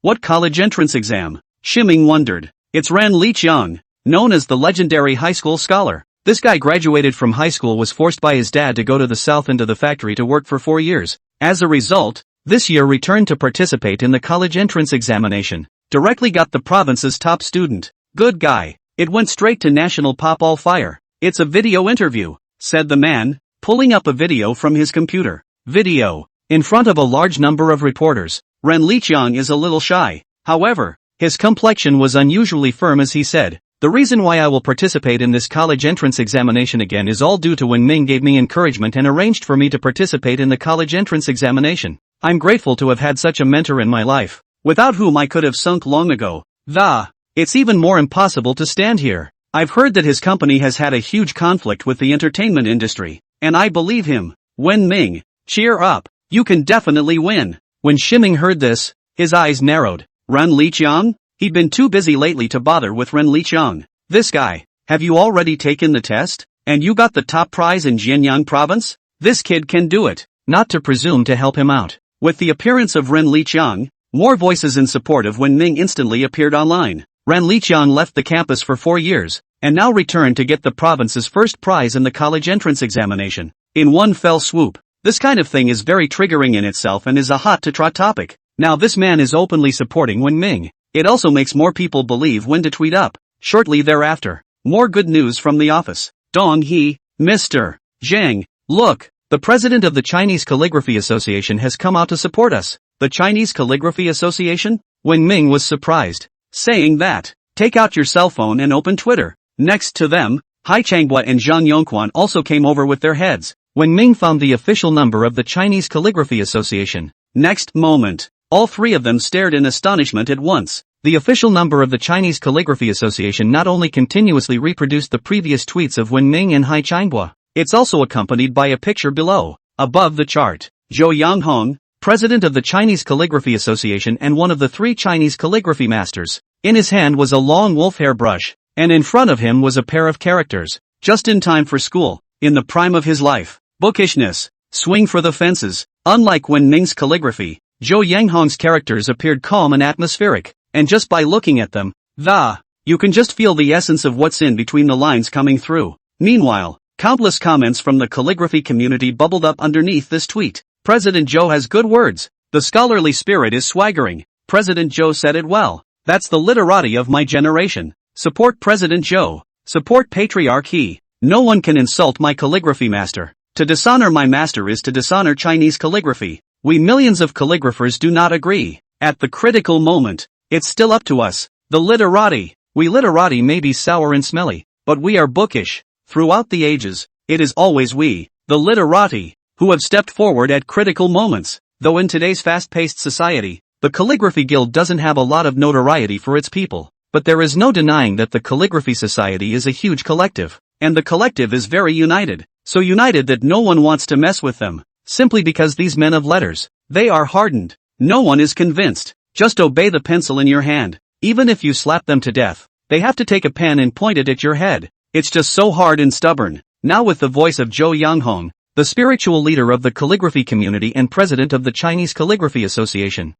What college entrance exam? Shiming wondered. It's Ran Liqiang, known as the legendary high school scholar. This guy graduated from high school, was forced by his dad to go to the south into the factory to work for 4 years. As a result, this year returned to participate in the college entrance examination. Directly got the province's top student. Good guy. It went straight to National Pop All Fire. "It's a video interview," said the man, pulling up a video from his computer. Video. In front of a large number of reporters. Ren Liqiang is a little shy. However, his complexion was unusually firm as he said, "The reason why I will participate in this college entrance examination again is all due to Wen Ming gave me encouragement and arranged for me to participate in the college entrance examination. I'm grateful to have had such a mentor in my life, without whom I could have sunk long ago. It's even more impossible to stand here. I've heard that his company has had a huge conflict with the entertainment industry, and I believe him. Wen Ming, cheer up. You can definitely win." When Shiming heard this, his eyes narrowed. Ren Liqiang? He'd been too busy lately to bother with Ren Liqiang. This guy. Have you already taken the test? And you got the top prize in Jianyang province? This kid can do it. Not to presume to help him out. With the appearance of Ren Liqiang, more voices in support of Wen Ming instantly appeared online. Ren Liqiang left the campus for 4 years, and now returned to get the province's first prize in the college entrance examination. In one fell swoop. This kind of thing is very triggering in itself and is a hot-to-trot topic. Now this man is openly supporting Wen Ming. It also makes more people believe when to tweet up. Shortly thereafter, more good news from the office. Dong He, Mr. Zhang, look, the president of the Chinese Calligraphy Association has come out to support us. The Chinese Calligraphy Association? Wen Ming was surprised. Saying that, take out your cell phone and open Twitter. Next to them, Hai Changhua and Zhang Yongquan also came over with their heads. Wen Ming found the official number of the Chinese Calligraphy Association. Next moment, all three of them stared in astonishment at once. The official number of the Chinese Calligraphy Association not only continuously reproduced the previous tweets of Wen Ming and Hai Changhua, it's also accompanied by a picture below. Above the chart, Zhou Yanghong, president of the Chinese Calligraphy Association and one of the 3 Chinese calligraphy masters. In his hand was a long wolf hair brush, and in front of him was a pair of characters. Just in time for school, in the prime of his life. Bookishness, swing for the fences. Unlike Wen Ming's calligraphy, Zhou Yanghong's characters appeared calm and atmospheric, and just by looking at them, you can just feel the essence of what's in between the lines coming through. Meanwhile, countless comments from the calligraphy community bubbled up underneath this tweet. President Zhou has good words. The scholarly spirit is swaggering. President Zhou said it well. That's the literati of my generation. Support President Zhou. Support patriarchy. No one can insult my calligraphy master. To dishonor my master is to dishonor Chinese calligraphy. We millions of calligraphers do not agree. At the critical moment, it's still up to us, the literati. We literati may be sour and smelly, but we are bookish. Throughout the ages, it is always we, the literati, who have stepped forward at critical moments. Though in today's fast-paced society, the Calligraphy Guild doesn't have a lot of notoriety for its people, but there is no denying that the Calligraphy Society is a huge collective, and the collective is very united, so united that no one wants to mess with them, simply because these men of letters, they are hardened. No one is convinced. Just obey the pencil in your hand. Even if you slap them to death, they have to take a pen and point it at your head. It's just so hard and stubborn. Now with the voice of Zhou Yanghong, the spiritual leader of the calligraphy community and president of the Chinese Calligraphy Association.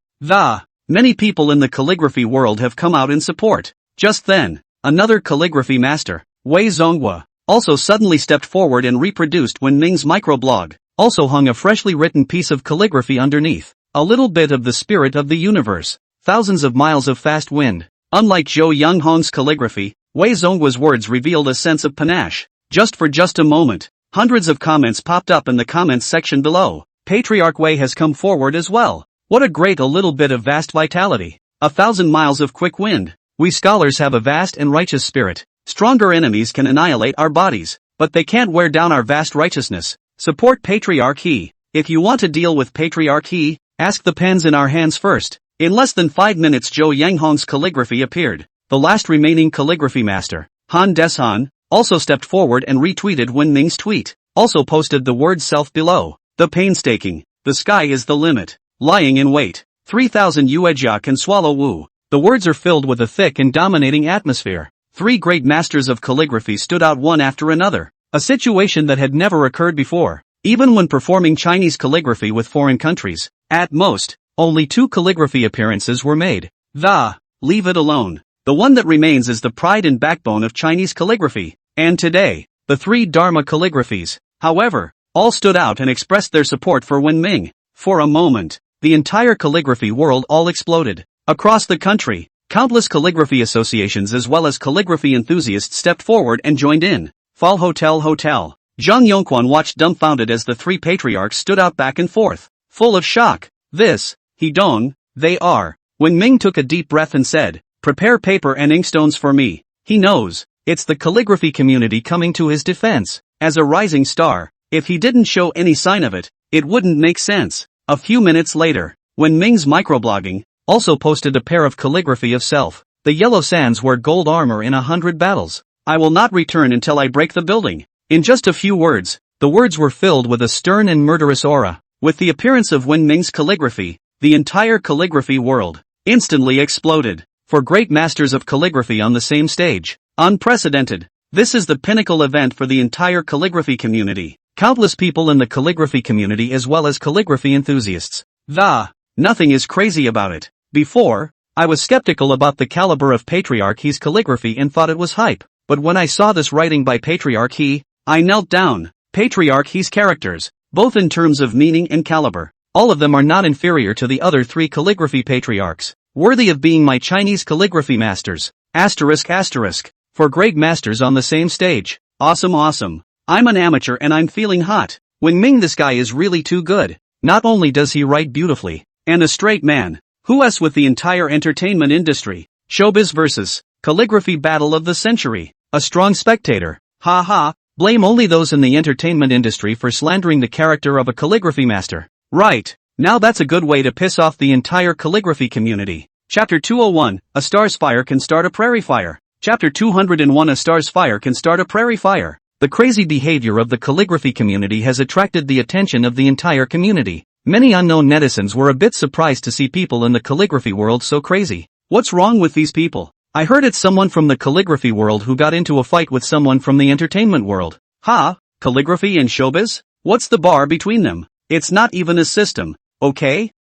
Many people in the calligraphy world have come out in support. Just then, another calligraphy master, Wei Zonghua, also suddenly stepped forward and reproduced Wen Ming's microblog, also hung a freshly written piece of calligraphy underneath. A little bit of the spirit of the universe. Thousands of miles of fast wind. Unlike Zhou Yanghong's calligraphy, Wei Zonghua's words revealed a sense of panache. Just a moment, hundreds of comments popped up in the comments section below. Patriarch Wei has come forward as well. What a great little bit of vast vitality. 1,000 miles of quick wind. We scholars have a vast and righteous spirit. Stronger enemies can annihilate our bodies, but they can't wear down our vast righteousness. Support patriarchy. If you want to deal with patriarchy, ask the pens in our hands first. In less than 5 minutes Zhou Yanghong's calligraphy appeared. The last remaining calligraphy master, Han Deshan, also stepped forward and retweeted Wen Ming's tweet. Also posted the word self below. The painstaking. The sky is the limit. Lying in wait. 3,000 Yuejia can swallow Wu. The words are filled with a thick and dominating atmosphere. 3 great masters of calligraphy stood out one after another. A situation that had never occurred before. Even when performing Chinese calligraphy with foreign countries, at most, only 2 calligraphy appearances were made. Leave it alone. The one that remains is the pride and backbone of Chinese calligraphy. And today, the 3 Dharma calligraphies, however, all stood out and expressed their support for Wen Ming. For a moment, the entire calligraphy world all exploded. Across the country, countless calligraphy associations as well as calligraphy enthusiasts stepped forward and joined in. Fall Hotel. Zhang Yongquan watched dumbfounded as the 3 patriarchs stood out back and forth, full of shock. They are. Wen Ming took a deep breath and said, prepare paper and inkstones for me. He knows, it's the calligraphy community coming to his defense. As a rising star, if he didn't show any sign of it, it wouldn't make sense. A few minutes later, Wen Ming's microblogging also posted a pair of calligraphy of self. The yellow sands wear gold armor in 100 battles. I will not return until I break the building. In just a few words, the words were filled with a stern and murderous aura. With the appearance of Wen Ming's calligraphy, the entire calligraphy world instantly exploded. For great masters of calligraphy on the same stage. Unprecedented. This is the pinnacle event for the entire calligraphy community. Countless people in the calligraphy community as well as calligraphy enthusiasts. Nothing is crazy about it. Before, I was skeptical about the caliber of Patriarchy's calligraphy and thought it was hype. But when I saw this writing by Patriarchy, I knelt down. Patriarchy's characters, both in terms of meaning and caliber, all of them are not inferior to the other three calligraphy patriarchs. Worthy of being my Chinese calligraphy masters. For great masters on the same stage. Awesome. I'm an amateur and I'm feeling hot. Wing Ming, this guy is really too good. Not only does he write beautifully, and a straight man. Who's with the entire entertainment industry? Showbiz versus calligraphy battle of the century. A strong spectator. Blame only those in the entertainment industry for slandering the character of a calligraphy master. Right. Now that's a good way to piss off the entire calligraphy community. Chapter 201, A Star's Fire Can Start a Prairie Fire. Chapter 201, A Star's Fire Can Start a Prairie Fire. The crazy behavior of the calligraphy community has attracted the attention of the entire community. Many unknown netizens were a bit surprised to see people in the calligraphy world so crazy. What's wrong with these people? I heard it's someone from the calligraphy world who got into a fight with someone from the entertainment world. Calligraphy and showbiz? What's the bar between them? It's not even a system. Okay?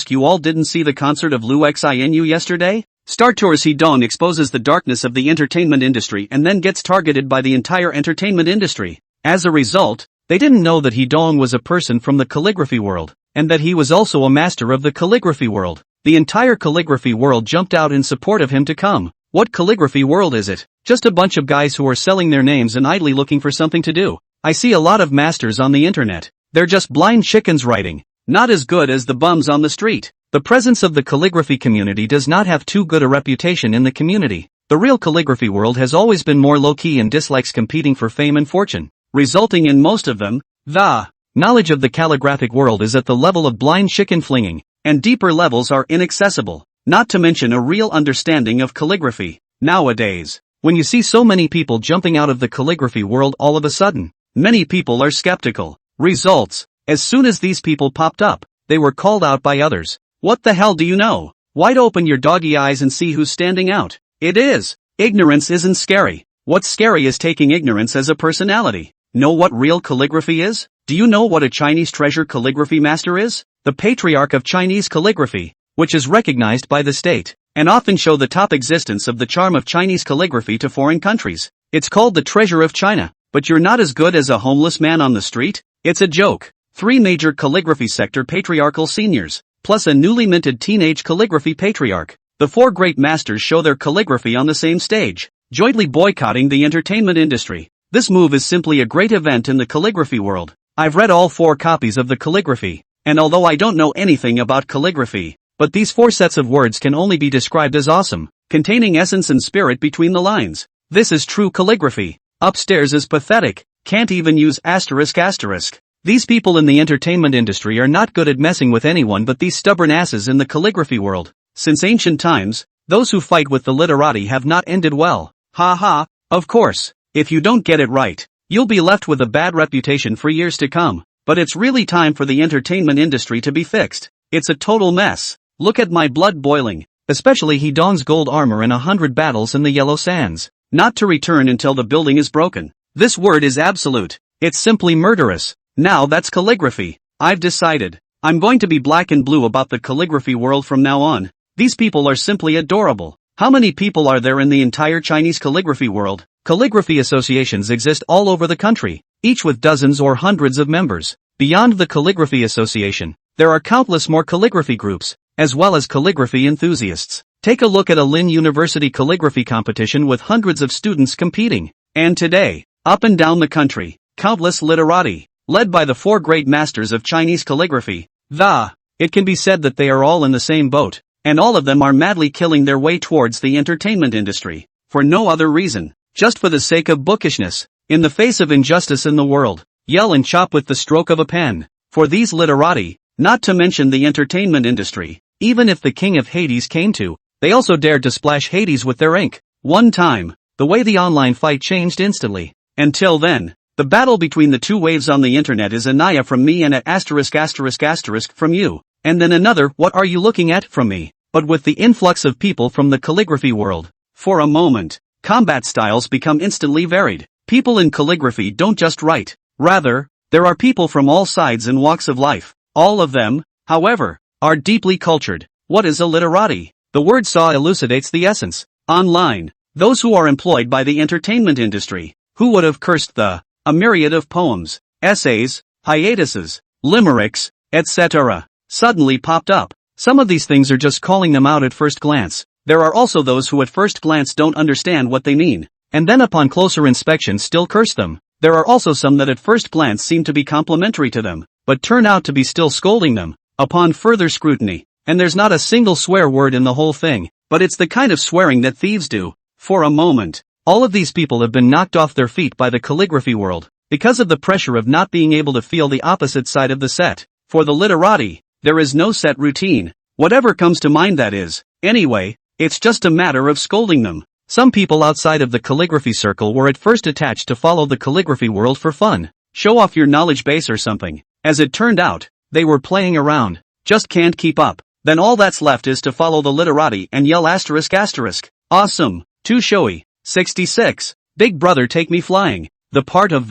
You all didn't see the concert of Liu Xinu yesterday? Star Tours He Dong exposes the darkness of the entertainment industry and then gets targeted by the entire entertainment industry. As a result, they didn't know that He Dong was a person from the calligraphy world, and that he was also a master of the calligraphy world. The entire calligraphy world jumped out in support of him to come. What calligraphy world is it? Just a bunch of guys who are selling their names and idly looking for something to do. I see a lot of masters on the internet. They're just blind chickens writing. Not as good as the bums on the street. The presence of the calligraphy community does not have too good a reputation in the community. The real calligraphy world has always been more low-key and dislikes competing for fame and fortune, resulting in most of them, the knowledge of the calligraphic world is at the level of blind chicken flinging, and deeper levels are inaccessible, not to mention a real understanding of calligraphy. Nowadays, when you see so many people jumping out of the calligraphy world all of a sudden, many people are skeptical. Results: as soon as these people popped up, they were called out by others. What the hell do you know? Wide open your doggy eyes and see who's standing out. It is. Ignorance isn't scary. What's scary is taking ignorance as a personality. Know what real calligraphy is? Do you know what a Chinese treasure calligraphy master is? The patriarch of Chinese calligraphy, which is recognized by the state, and often show the top existence of the charm of Chinese calligraphy to foreign countries. It's called the treasure of China. But you're not as good as a homeless man on the street? It's a joke. 3 major calligraphy sector patriarchal seniors, plus a newly minted teenage calligraphy patriarch. The 4 great masters show their calligraphy on the same stage, jointly boycotting the entertainment industry. This move is simply a great event in the calligraphy world. I've read all 4 copies of the calligraphy, and although I don't know anything about calligraphy, but these 4 sets of words can only be described as awesome, containing essence and spirit between the lines. This is true calligraphy. Upstairs is pathetic, can't even use ***. These people in the entertainment industry are not good at messing with anyone but these stubborn asses in the calligraphy world. Since ancient times, those who fight with the literati have not ended well. Of course, if you don't get it right, you'll be left with a bad reputation for years to come. But it's really time for the entertainment industry to be fixed. It's a total mess. Look at my blood boiling, especially He Dong's gold armor and 100 battles in the yellow sands. Not to return until the building is broken. This word is absolute. It's simply murderous. Now that's calligraphy. I've decided. I'm going to be black and blue about the calligraphy world from now on. These people are simply adorable. How many people are there in the entire Chinese calligraphy world? Calligraphy associations exist all over the country, each with dozens or hundreds of members. Beyond the calligraphy association, there are countless more calligraphy groups, as well as calligraphy enthusiasts. Take a look at a Lin University calligraphy competition with hundreds of students competing. And today, up and down the country, countless literati, led by the 4 great masters of Chinese calligraphy. It can be said that they are all in the same boat, and all of them are madly killing their way towards the entertainment industry, for no other reason, just for the sake of bookishness. In the face of injustice in the world, yell and chop with the stroke of a pen. For these literati, not to mention the entertainment industry, even if the king of Hades came to, they also dared to splash Hades with their ink. One time, the way the online fight changed instantly. Until then, the battle between the 2 waves on the internet is a Naya from me and a *** from you. and then another "what are you looking at" from me. But with the influx of people from the calligraphy world, for a moment, combat styles become instantly varied. People in calligraphy don't just write. Rather, there are people from all sides and walks of life. All of them, however, are deeply cultured. What is a literati? The word "saw" elucidates the essence. Online, those who are employed by the entertainment industry, who would have cursed a myriad of poems, essays, hiatuses, limericks, etc., suddenly popped up. Some of these things are just calling them out at first glance. There are also those who at first glance don't understand what they mean, and then upon closer inspection still curse them. There are also some that at first glance seem to be complimentary to them, but turn out to be still scolding them, upon further scrutiny. And there's not a single swear word in the whole thing, but it's the kind of swearing that thieves do. For a moment, all of these people have been knocked off their feet by the calligraphy world, because of the pressure of not being able to feel the opposite side of the set. For the literati, there is no set routine. Whatever comes to mind, that is. Anyway, it's just a matter of scolding them. Some people outside of the calligraphy circle were at first attached to follow the calligraphy world for fun. Show off your knowledge base or something. As it turned out, they were playing around. Just can't keep up. Then all that's left is to follow the literati and yell asterisk asterisk. Awesome. Too showy. 66. Big Brother take me flying. The part of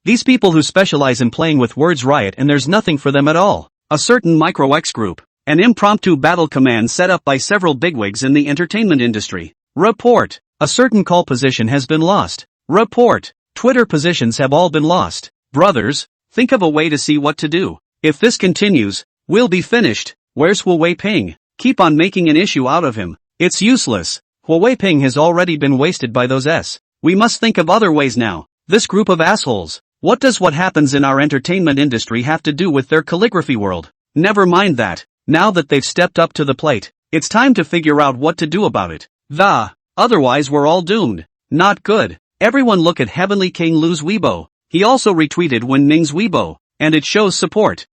these people who specialize in playing with words riot, and there's nothing for them at all. A certain Micro X group. An impromptu battle command set up by several bigwigs in the entertainment industry. Report. A certain call position has been lost. Report. Twitter positions have all been lost. Brothers, think of a way to see what to do. If this continues, we'll be finished. Where's Huawei Ping? Keep on making an issue out of him. It's useless. Huawei Ping has already been wasted by those We must think of other ways now. This group of assholes. What does what happens in our entertainment industry have to do with their calligraphy world? Never mind that. Now that they've stepped up to the plate, it's time to figure out what to do about it. Otherwise we're all doomed. Not good. Everyone look at Heavenly King Lu's Weibo. He also retweeted Wen Ming's Weibo, and it shows support.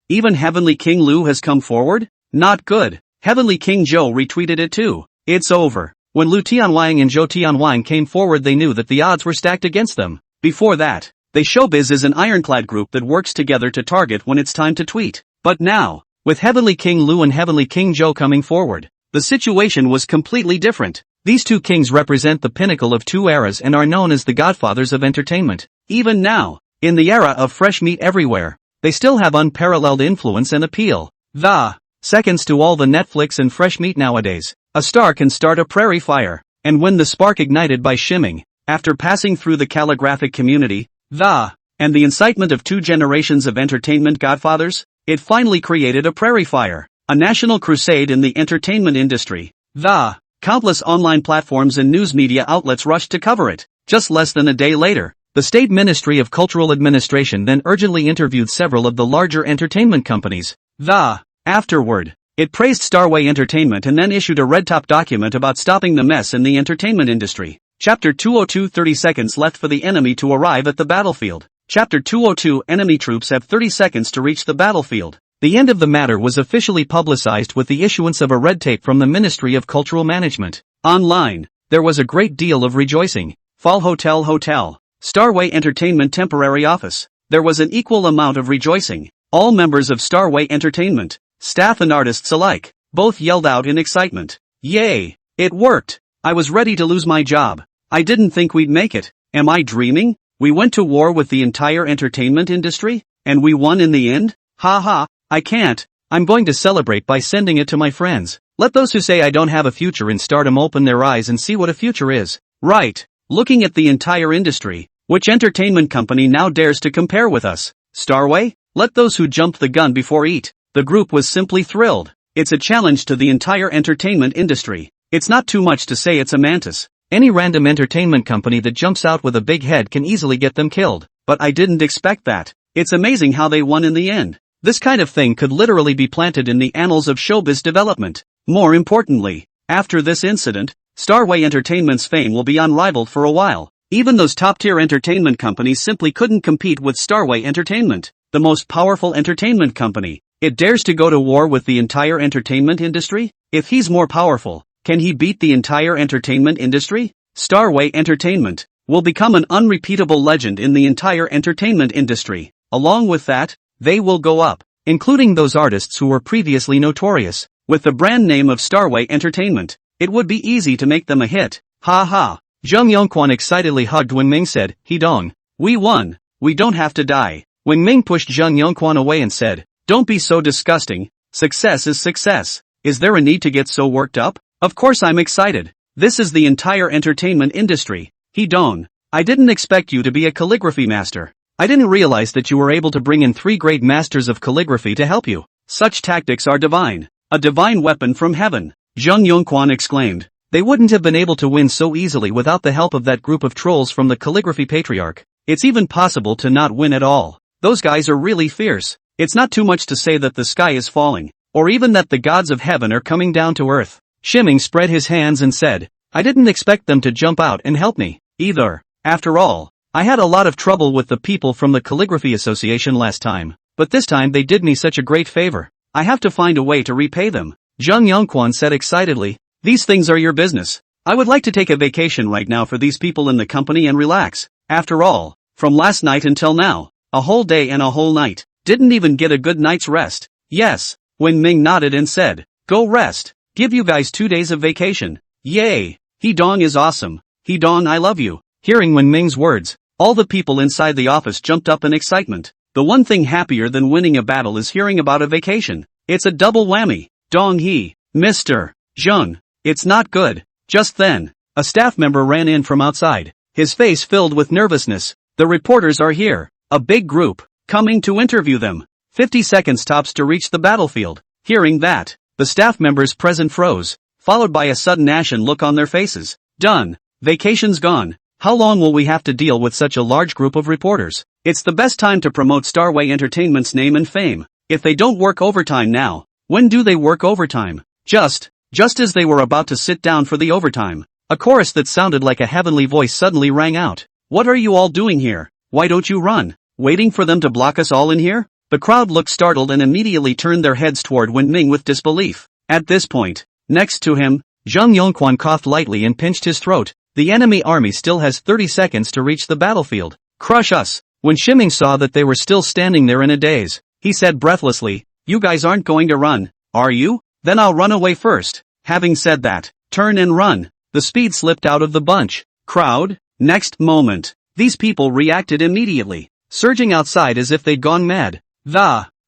Even Heavenly King Lu has come forward? Not good. Heavenly King Zhou retweeted it too. It's over. When Lu Tianwang and Zhou Tianwang came forward, they knew that the odds were stacked against them. Before that, Showbiz is an ironclad group that works together to target when it's time to tweet. But now, with Heavenly King Lu and Heavenly King Zhou coming forward, the situation was completely different. These two kings represent the pinnacle of two eras and are known as the godfathers of entertainment. Even now, in the era of fresh meat everywhere, they still have unparalleled influence and appeal. Seconds to all the Netflix and fresh meat nowadays. A star can start a prairie fire, and when the spark ignited by shimming, after passing through the calligraphic community, and the incitement of two generations of entertainment godfathers, it finally created a prairie fire, a national crusade in the entertainment industry. Countless online platforms and news media outlets rushed to cover it. Just less than a day later, the State Ministry of Cultural Administration then urgently interviewed several of the larger entertainment companies. Afterward, it praised Starway Entertainment and then issued a red-top document about stopping the mess in the entertainment industry. Chapter 202 30 seconds left for the enemy to arrive at the battlefield. Chapter 202 Enemy troops have 30 seconds to reach the battlefield. The end of the matter was officially publicized with the issuance of a red tape from the Ministry of Cultural Management. Online, there was a great deal of rejoicing. Fall Hotel, Starway Entertainment Temporary Office. There was an equal amount of rejoicing. All members of Starway Entertainment, staff and artists alike, both yelled out in excitement. Yay! It worked! I was ready to lose my job. I didn't think we'd make it. Am I dreaming? We went to war with the entire entertainment industry, and we won in the end? Ha, I can't. I'm going to celebrate by sending it to my friends. Let those who say I don't have a future in stardom open their eyes and see what a future is. Right. Looking at the entire industry, which entertainment company now dares to compare with us? Starway? Let those who jumped the gun before eat. The group was simply thrilled. It's a challenge to the entire entertainment industry. It's not too much to say it's a mantis. Any random entertainment company that jumps out with a big head can easily get them killed. But I didn't expect that. It's amazing how they won in the end. This kind of thing could literally be planted in the annals of showbiz development. More importantly, after this incident, Starway Entertainment's fame will be unrivaled for a while. Even those top-tier entertainment companies simply couldn't compete with Starway Entertainment, the most powerful entertainment company. It dares to go to war with the entire entertainment industry? If he's more powerful, can he beat the entire entertainment industry? Starway Entertainment will become an unrepeatable legend in the entire entertainment industry. Along with that, they will go up including those artists who were previously notorious. With the brand name of Starway Entertainment, it would be easy to make them a hit. Ha ha. Jung Yongkwon excitedly hugged Wen Ming said, Hee-dong. We won. We don't have to die. Wen Ming pushed Jung Yongkwon away and said, don't be so disgusting. Success is success. Is there a need to get so worked up? Of course I'm excited. This is the entire entertainment industry. Hee-dong. I didn't expect you to be a calligraphy master. I didn't realize that you were able to bring in 3 great masters of calligraphy to help you. Such tactics are divine. A divine weapon from heaven. Jung Yongkwon exclaimed. They wouldn't have been able to win so easily without the help of that group of trolls from the calligraphy patriarch. It's even possible to not win at all. Those guys are really fierce. It's not too much to say that the sky is falling, or even that the gods of heaven are coming down to earth. Shimming spread his hands and said, I didn't expect them to jump out and help me, either. After all, I had a lot of trouble with the people from the Calligraphy Association last time, but this time they did me such a great favor. I have to find a way to repay them. Jung Yongkwon said excitedly, these things are your business. I would like to take a vacation right now for these people in the company and relax. After all, from last night until now, a whole day and a whole night, didn't even get a good night's rest. Yes, Wen Ming nodded and said, go rest. Give you guys 2 days of vacation. Yay! Hee-dong is awesome. Hee-dong, I love you. Hearing Wen Ming's words, all the people inside the office jumped up in excitement. The one thing happier than winning a battle is hearing about a vacation. It's a double whammy. Dong-hee, Mr. Jung, it's not good. Just then, a staff member ran in from outside, his face filled with nervousness. The reporters are here. A big group, coming to interview them. 50 seconds tops to reach the battlefield. Hearing that, the staff members present froze, followed by a sudden ashen look on their faces. Done. Vacation's gone. How long will we have to deal with such a large group of reporters? It's the best time to promote Starway Entertainment's name and fame. If they don't work overtime now, when do they work overtime? Just as they were about to sit down for the overtime, a chorus that sounded like a heavenly voice suddenly rang out. What are you all doing here? Why don't you run? Waiting for them to block us all in here? The crowd looked startled and immediately turned their heads toward Wen Ming with disbelief. At this point, next to him, Jung Yongkwon coughed lightly and pinched his throat. The enemy army still has 30 seconds to reach the battlefield. Crush us! When Shimming saw that they were still standing there in a daze, he said breathlessly, you guys aren't going to run, are you? Then I'll run away first. Having said that, turn and run. The speed slipped out of the bunch. Crowd? Next moment, these people reacted immediately, surging outside as if they'd gone mad.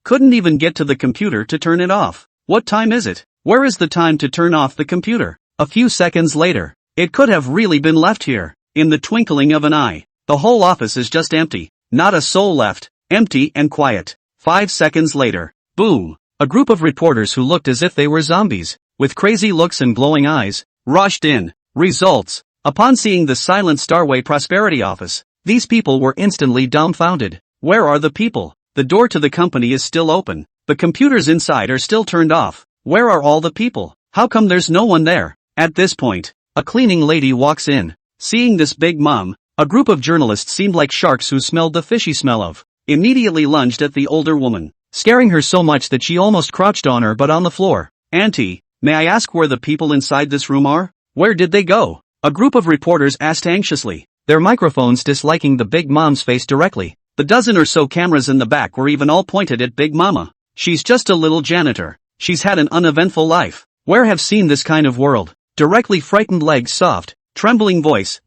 Couldn't even get to the computer to turn it off. What time is it? Where is the time to turn off the computer? A few seconds later, it could have really been left here. In the twinkling of an eye, the whole office is just empty. Not a soul left. Empty and quiet. 5 seconds later, boom! A group of reporters who looked as if they were zombies, with crazy looks and glowing eyes, rushed in. Results. Upon seeing the silent Starway Prosperity Office, these people were instantly dumbfounded. Where are the people? The door to the company is still open. The computers inside are still turned off. Where are all the people? How come there's no one there? At this point, a cleaning lady walks in. Seeing this big mom, a group of journalists seemed like sharks who smelled the fishy smell of, immediately lunged at the older woman, scaring her so much that she almost crouched on her but on the floor. Auntie, may I ask where the people inside this room are? Where did they go? A group of reporters asked anxiously, their microphones disliking the Big Mom's face directly. The dozen or so cameras in the back were even all pointed at Big Mama. She's just a little janitor. She's had an uneventful life. Where have seen this kind of world? Directly frightened legs soft, trembling voice,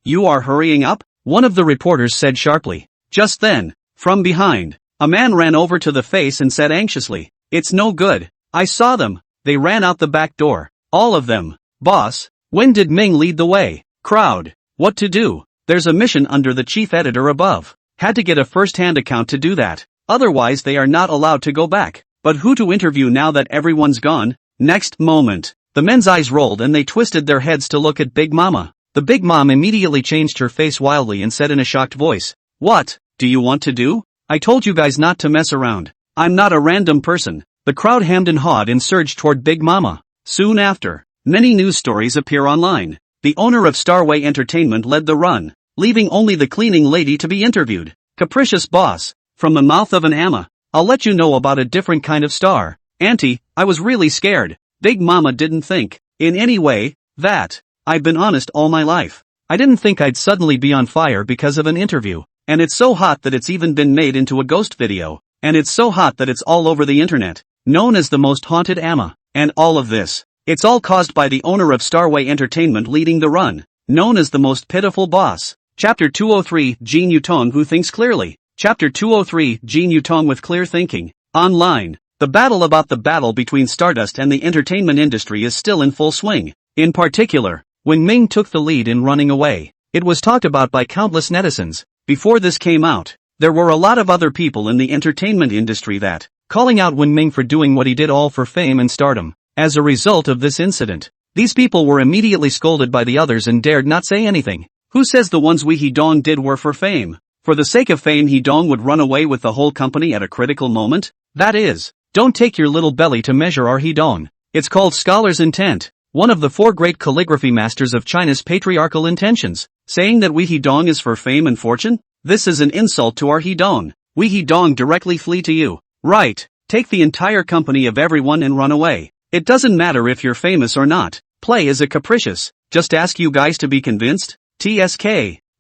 you are hurrying up? One of the reporters said sharply. Just then, from behind, a man ran over to the face and said anxiously, it's no good. I saw them. They ran out the back door. All of them. Boss, when did Ming lead the way? Crowd. What to do? There's a mission under the chief editor above. Had to get a first-hand account to do that. Otherwise they are not allowed to go back. But who to interview now that everyone's gone? Next moment, the men's eyes rolled and they twisted their heads to look at Big Mama. The Big Mom immediately changed her face wildly and said in a shocked voice, what do you want to do? I told you guys not to mess around. I'm not a random person. The crowd hemmed and hawed and surged toward Big Mama. Soon after, many news stories appear online. The owner of Starway Entertainment led the run, leaving only the cleaning lady to be interviewed. Capricious boss, from the mouth of an ama, I'll let you know about a different kind of star. Auntie, I was really scared. Big Mama didn't think, in any way, that. I've been honest all my life. I didn't think I'd suddenly be on fire because of an interview. And it's so hot that it's even been made into a ghost video. And it's so hot that it's all over the internet. Known as the most haunted ama. And all of this. It's all caused by the owner of Starway Entertainment leading the run. Known as the most pitiful boss. Chapter 203, Jin Yutong who thinks clearly. Chapter 203, Jin Yutong with clear thinking. Online. The battle between Stardust and the entertainment industry is still in full swing. In particular, when Ming took the lead in running away, it was talked about by countless netizens. Before this came out, there were a lot of other people in the entertainment industry that, calling out Wen Ming for doing what he did all for fame and stardom. As a result of this incident, these people were immediately scolded by the others and dared not say anything. Who says the ones Wee Hee-dong did were for fame? For the sake of fame Hee-dong would run away with the whole company at a critical moment? That is, don't take your little belly to measure our Hee-dong. It's called scholar's intent, one of the 4 great calligraphy masters of China's patriarchal intentions, saying that Wee Hee-dong is for fame and fortune? This is an insult to our Hee-dong. Wee Hee-dong directly flee to you. Right, take the entire company of everyone and run away. It doesn't matter if you're famous or not. Play is a capricious. Just ask you guys to be convinced? TSK.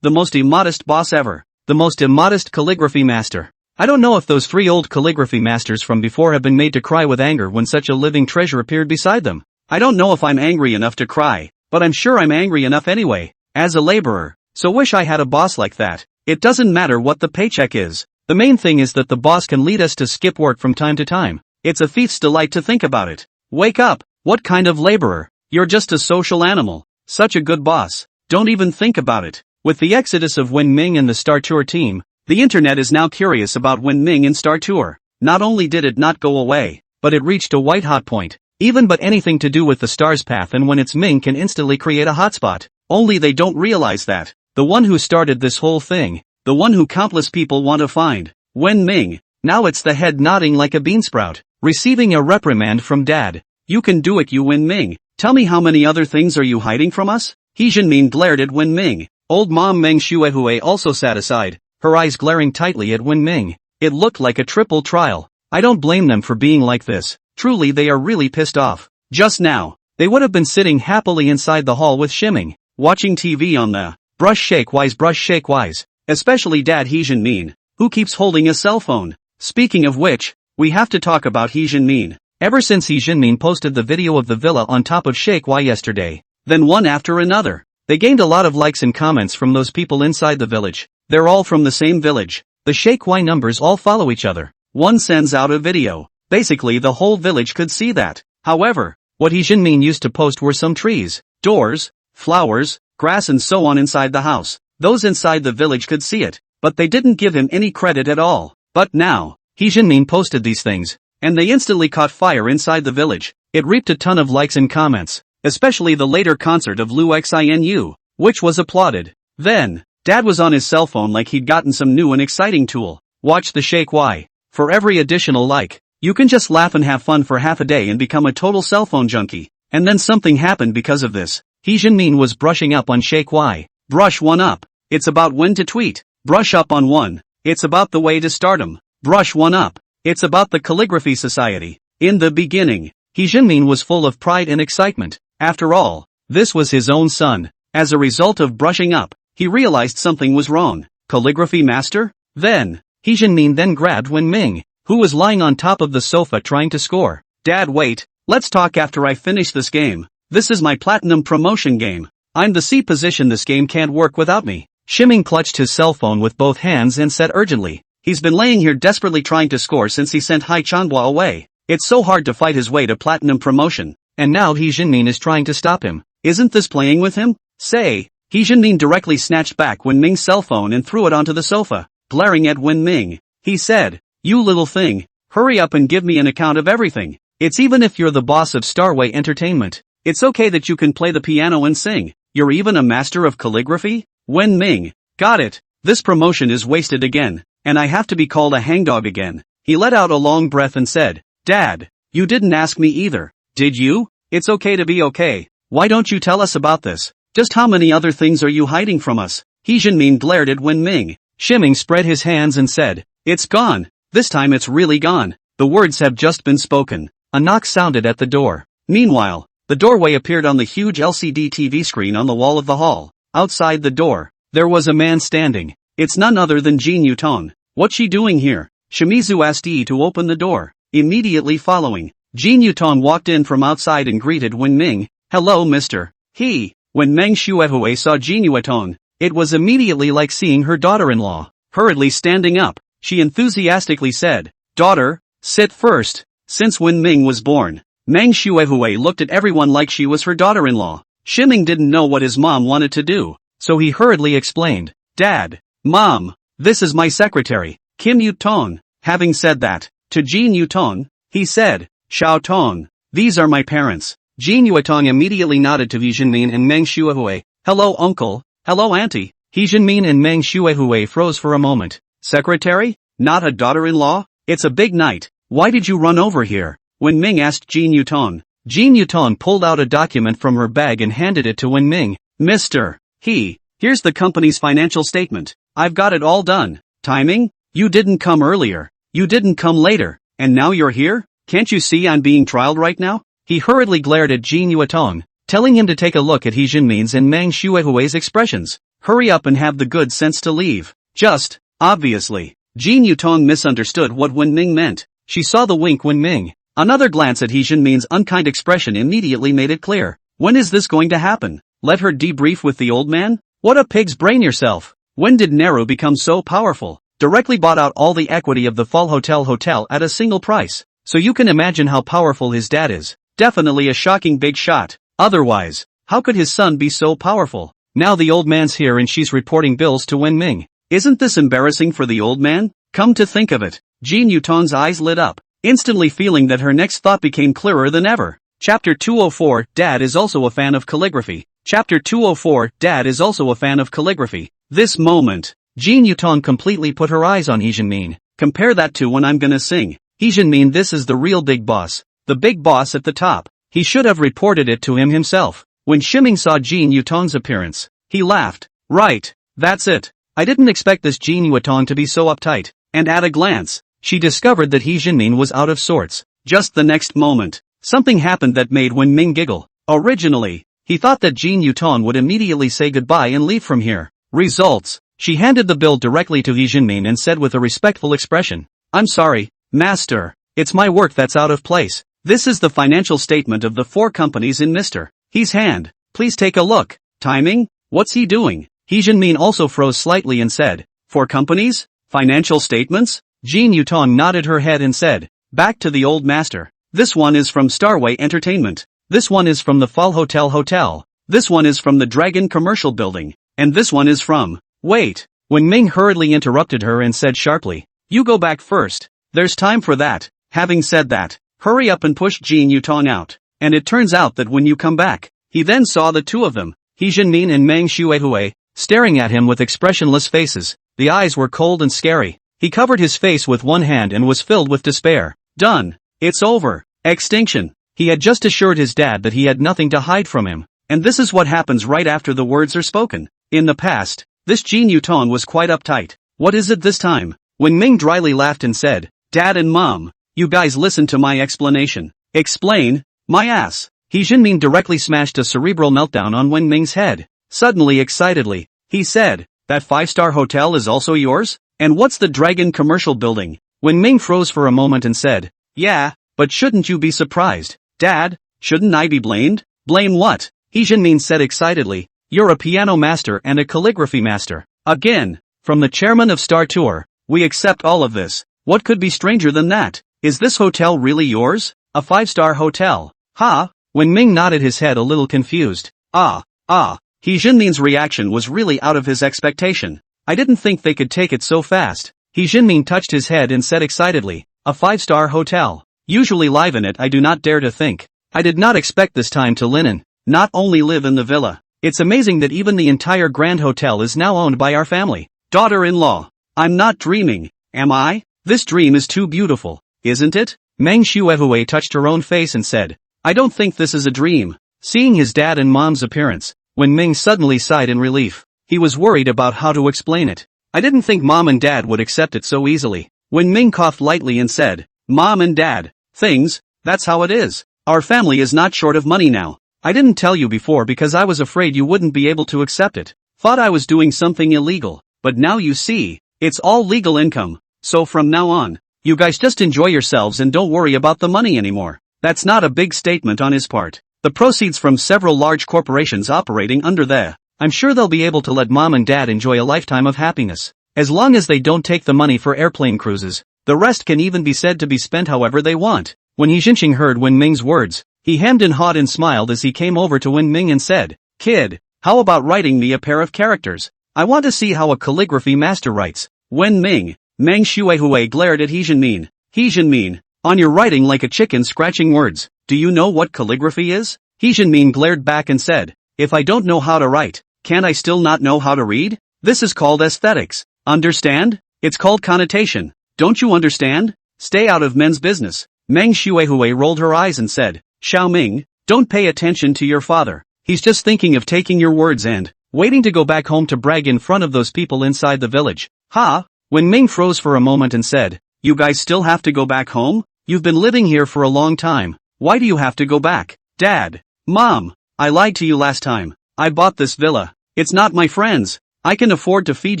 The most immodest boss ever. The most immodest calligraphy master. I don't know if those 3 old calligraphy masters from before have been made to cry with anger when such a living treasure appeared beside them. I don't know if I'm angry enough to cry, but I'm sure I'm angry enough anyway, as a laborer. So wish I had a boss like that. It doesn't matter what the paycheck is. The main thing is that the boss can lead us to skip work from time to time. It's a thief's delight to think about it. Wake up. What kind of laborer? You're just a social animal. Such a good boss. Don't even think about it. With the exodus of Wen Ming and the Star Tour team, the internet is now curious about Wen Ming and Star Tour. Not only did it not go away, but it reached a white hot point. Even but anything to do with the star's path and when it's Ming can instantly create a hotspot. Only they don't realize that. The one who started this whole thing. The one who countless people want to find. Wen Ming. Now it's the head nodding like a beansprout. Receiving a reprimand from dad. You can do it you Wen Ming. Tell me how many other things are you hiding from us? He Jinmin glared at Wen Ming. Old mom Meng Shuehue also sat aside, her eyes glaring tightly at Wen Ming. It looked like a triple trial. I don't blame them for being like this. Truly they are really pissed off. Just now, they would have been sitting happily inside the hall with Shimming, watching TV on the brush shake wise. Especially dad He Jinmin, who keeps holding a cell phone. Speaking of which, we have to talk about He Jinmin. Ever since He Jinmin posted the video of the villa on top of Shake Y yesterday, then one after another, they gained a lot of likes and comments from those people inside the village. They're all from the same village. The Shake Y numbers all follow each other. One sends out a video. Basically the whole village could see that. However, what He Jinmin used to post were some trees, doors, flowers, grass and so on inside the house. Those inside the village could see it, but they didn't give him any credit at all. But now, He Jinmin posted these things, and they instantly caught fire inside the village. It reaped a ton of likes and comments, especially the later concert of Lu Xinu, which was applauded. Then, dad was on his cell phone like he'd gotten some new and exciting tool. Watch the Shake Y. For every additional like, you can just laugh and have fun for half a day and become a total cell phone junkie. And then something happened because of this. He Jinmin was brushing up on Shake Y. Brush one up. It's about when to tweet. Brush up on one. It's about the way to stardom. Brush one up. It's about the calligraphy society. In the beginning, He Jinmin was full of pride and excitement. After all, this was his own son. As a result of brushing up, he realized something was wrong. Calligraphy master? Then, He Jinmin then grabbed Wen Ming, who was lying on top of the sofa trying to score. Dad wait, let's talk after I finish this game. This is my platinum promotion game. I'm the C position, this game can't work without me. Shimming clutched his cell phone with both hands and said urgently. He's been laying here desperately trying to score since he sent Hai Chanhua away. It's so hard to fight his way to platinum promotion. And now He Jinmin is trying to stop him. Isn't this playing with him? Say. He Jinmin directly snatched back Wen Ming's cell phone and threw it onto the sofa. Glaring at Wen Ming, he said, "You little thing, hurry up and give me an account of everything. It's even if you're the boss of Starway Entertainment. It's okay that you can play the piano and sing. You're even a master of calligraphy?" Wen Ming, got it. This promotion is wasted again, and I have to be called a hangdog again. He let out a long breath and said, Dad, you didn't ask me either, did you? It's okay to be okay. Why don't you tell us about this? Just how many other things are you hiding from us? He Jinmin glared at Wen Ming. Shimming spread his hands and said, It's gone. This time it's really gone. The words have just been spoken. A knock sounded at the door. Meanwhile, the doorway appeared on the huge LCD TV screen on the wall of the hall. Outside the door, there was a man standing. It's none other than Jin Yutong. What's she doing here? Shimizu asked Yi to open the door. Immediately following, Jin Yutong walked in from outside and greeted Wen Ming. Hello Mr. He. When Meng Shuehui saw Jin Yutong, it was immediately like seeing her daughter-in-law. Hurriedly standing up, she enthusiastically said, Daughter, sit first. Since Wen Ming was born, Meng Shuehui looked at everyone like she was her daughter-in-law. Shiming didn't know what his mom wanted to do, so he hurriedly explained, Dad, Mom, this is my secretary, Kim Yutong. Having said that, to Jin Yutong, he said, Xiao Tong, these are my parents. Jin Yutong immediately nodded to He Jinmin and Meng Shuehui. Hello uncle, hello auntie. He Jinmin and Meng Shuehui froze for a moment. Secretary? Not a daughter-in-law? It's a big night. Why did you run over here? Wen Ming asked Jin Yutong. Jin Yutong pulled out a document from her bag and handed it to Wen Ming. Mr. He, here's the company's financial statement. I've got it all done. Timing? You didn't come earlier. You didn't come later. And now you're here? Can't you see I'm being trialed right now? He hurriedly glared at Jin Yutong, telling him to take a look at He Jinmin's and Meng Shuehui's expressions. Hurry up and have the good sense to leave. Just, obviously, Jin Yutong misunderstood what Wen Ming meant. She saw the wink Wen Ming. Another glance at He Jinmin's unkind expression immediately made it clear. When is this going to happen? Let her debrief with the old man? What a pig's brain yourself. When did Nehru become so powerful? Directly bought out all the equity of the Fall Hotel at a single price. So you can imagine how powerful his dad is. Definitely a shocking big shot. Otherwise, how could his son be so powerful? Now the old man's here and she's reporting bills to Wen Ming. Isn't this embarrassing for the old man? Come to think of it, Jin Yutong's eyes lit up, instantly feeling that her next thought became clearer than ever. Chapter 204, Dad is also a fan of calligraphy. Chapter 204, Dad is also a fan of calligraphy. This moment, Jin Yutong completely put her eyes on He Jinmin. Compare that to when I'm gonna sing. He Jinmin, this is the real big boss. The big boss at the top. He should have reported it to him himself. When Shiming saw Jin Yutong's appearance, he laughed. Right, that's it. I didn't expect this Jin Yutong to be so uptight. And at a glance, she discovered that He Jinmin was out of sorts. Just the next moment, something happened that made Wen Ming giggle. Originally, he thought that Jin Yutong would immediately say goodbye and leave from here. Results, she handed the bill directly to He Jinmin and said with a respectful expression, I'm sorry, Master, it's my work that's out of place. This is the financial statement of the 4 companies in Mr. He's hand. Please take a look. Timing? What's he doing? He Jinmin also froze slightly and said, 4 companies? Financial statements? Jin Yutong nodded her head and said, back to the old master. This one is from Starway Entertainment. This one is from the Fall Hotel. This one is from the Dragon Commercial Building. And this one is from... Wait. When Ming hurriedly interrupted her and said sharply, you go back first. There's time for that. Having said that, hurry up and push Jin Yutong out. And it turns out that when you come back, he then saw the two of them, He Jinmin and Meng Shuehui, staring at him with expressionless faces. The eyes were cold and scary. He covered his face with one hand and was filled with despair. Done. It's over. Extinction. He had just assured his dad that he had nothing to hide from him. And this is what happens right after the words are spoken. In the past, this Jin Yutong was quite uptight. What is it this time? When Ming dryly laughed and said, Dad and Mom, you guys listen to my explanation. Explain? My ass. He Jinmin directly smashed a cerebral meltdown on Wen Ming's head. Suddenly excitedly, he said, that 5-star hotel is also yours? And what's the Dragon Commercial Building? Wen Ming froze for a moment and said, yeah, but shouldn't you be surprised? Dad, shouldn't I be blamed? Blame what? He Jinmin said excitedly, you're a piano master and a calligraphy master. Again, from the chairman of Star Tour, we accept all of this. What could be stranger than that? Is this hotel really yours? A 5-star hotel? Ha? When Ming nodded his head a little confused. He Jinmin's reaction was really out of his expectation. I didn't think they could take it so fast. He Jinmin touched his head and said excitedly, a 5-star hotel. Usually live in it I do not dare to think. I did not expect this time to linen. Not only live in the villa. It's amazing that even the entire Grand Hotel is now owned by our family. Daughter-in-law. I'm not dreaming, am I? This dream is too beautiful, isn't it? Meng Shuehui touched her own face and said, I don't think this is a dream. Seeing his dad and mom's appearance, when Ming suddenly sighed in relief, he was worried about how to explain it. I didn't think Mom and Dad would accept it so easily. When Ming coughed lightly and said, Mom and Dad, things, that's how it is. Our family is not short of money now. I didn't tell you before because I was afraid you wouldn't be able to accept it. Thought I was doing something illegal, but now you see, it's all legal income. So from now on, You guys just enjoy yourselves and don't worry about the money anymore. That's not a big statement on his part. The proceeds from several large corporations operating under there. I'm sure they'll be able to let mom and dad enjoy a lifetime of happiness. As long as they don't take the money for airplane cruises, the rest can even be said to be spent however they want. When He Jinqing heard Wen Ming's words, he hemmed and hawed and smiled as he came over to Wen Ming and said, "Kid, how about writing me a pair of characters? I want to see how a calligraphy master writes." Wen Ming, Meng Shuehui glared at He Jinmin. "He Jinmin, on your writing like a chicken scratching words, do you know what calligraphy is?" He Jinmin glared back and said, "If I don't know how to write, can I still not know how to read? This is called aesthetics. Understand? It's called connotation. Don't you understand? Stay out of men's business." Meng Shuehui rolled her eyes and said, "Xiao Ming, don't pay attention to your father. He's just thinking of taking your words and waiting to go back home to brag in front of those people inside the village." "Ha?" When Ming froze for a moment and said, "You guys still have to go back home? You've been living here for a long time. Why do you have to go back?" "Dad, Mom, I lied to you last time. I bought this villa. It's not my friend's. I can afford to feed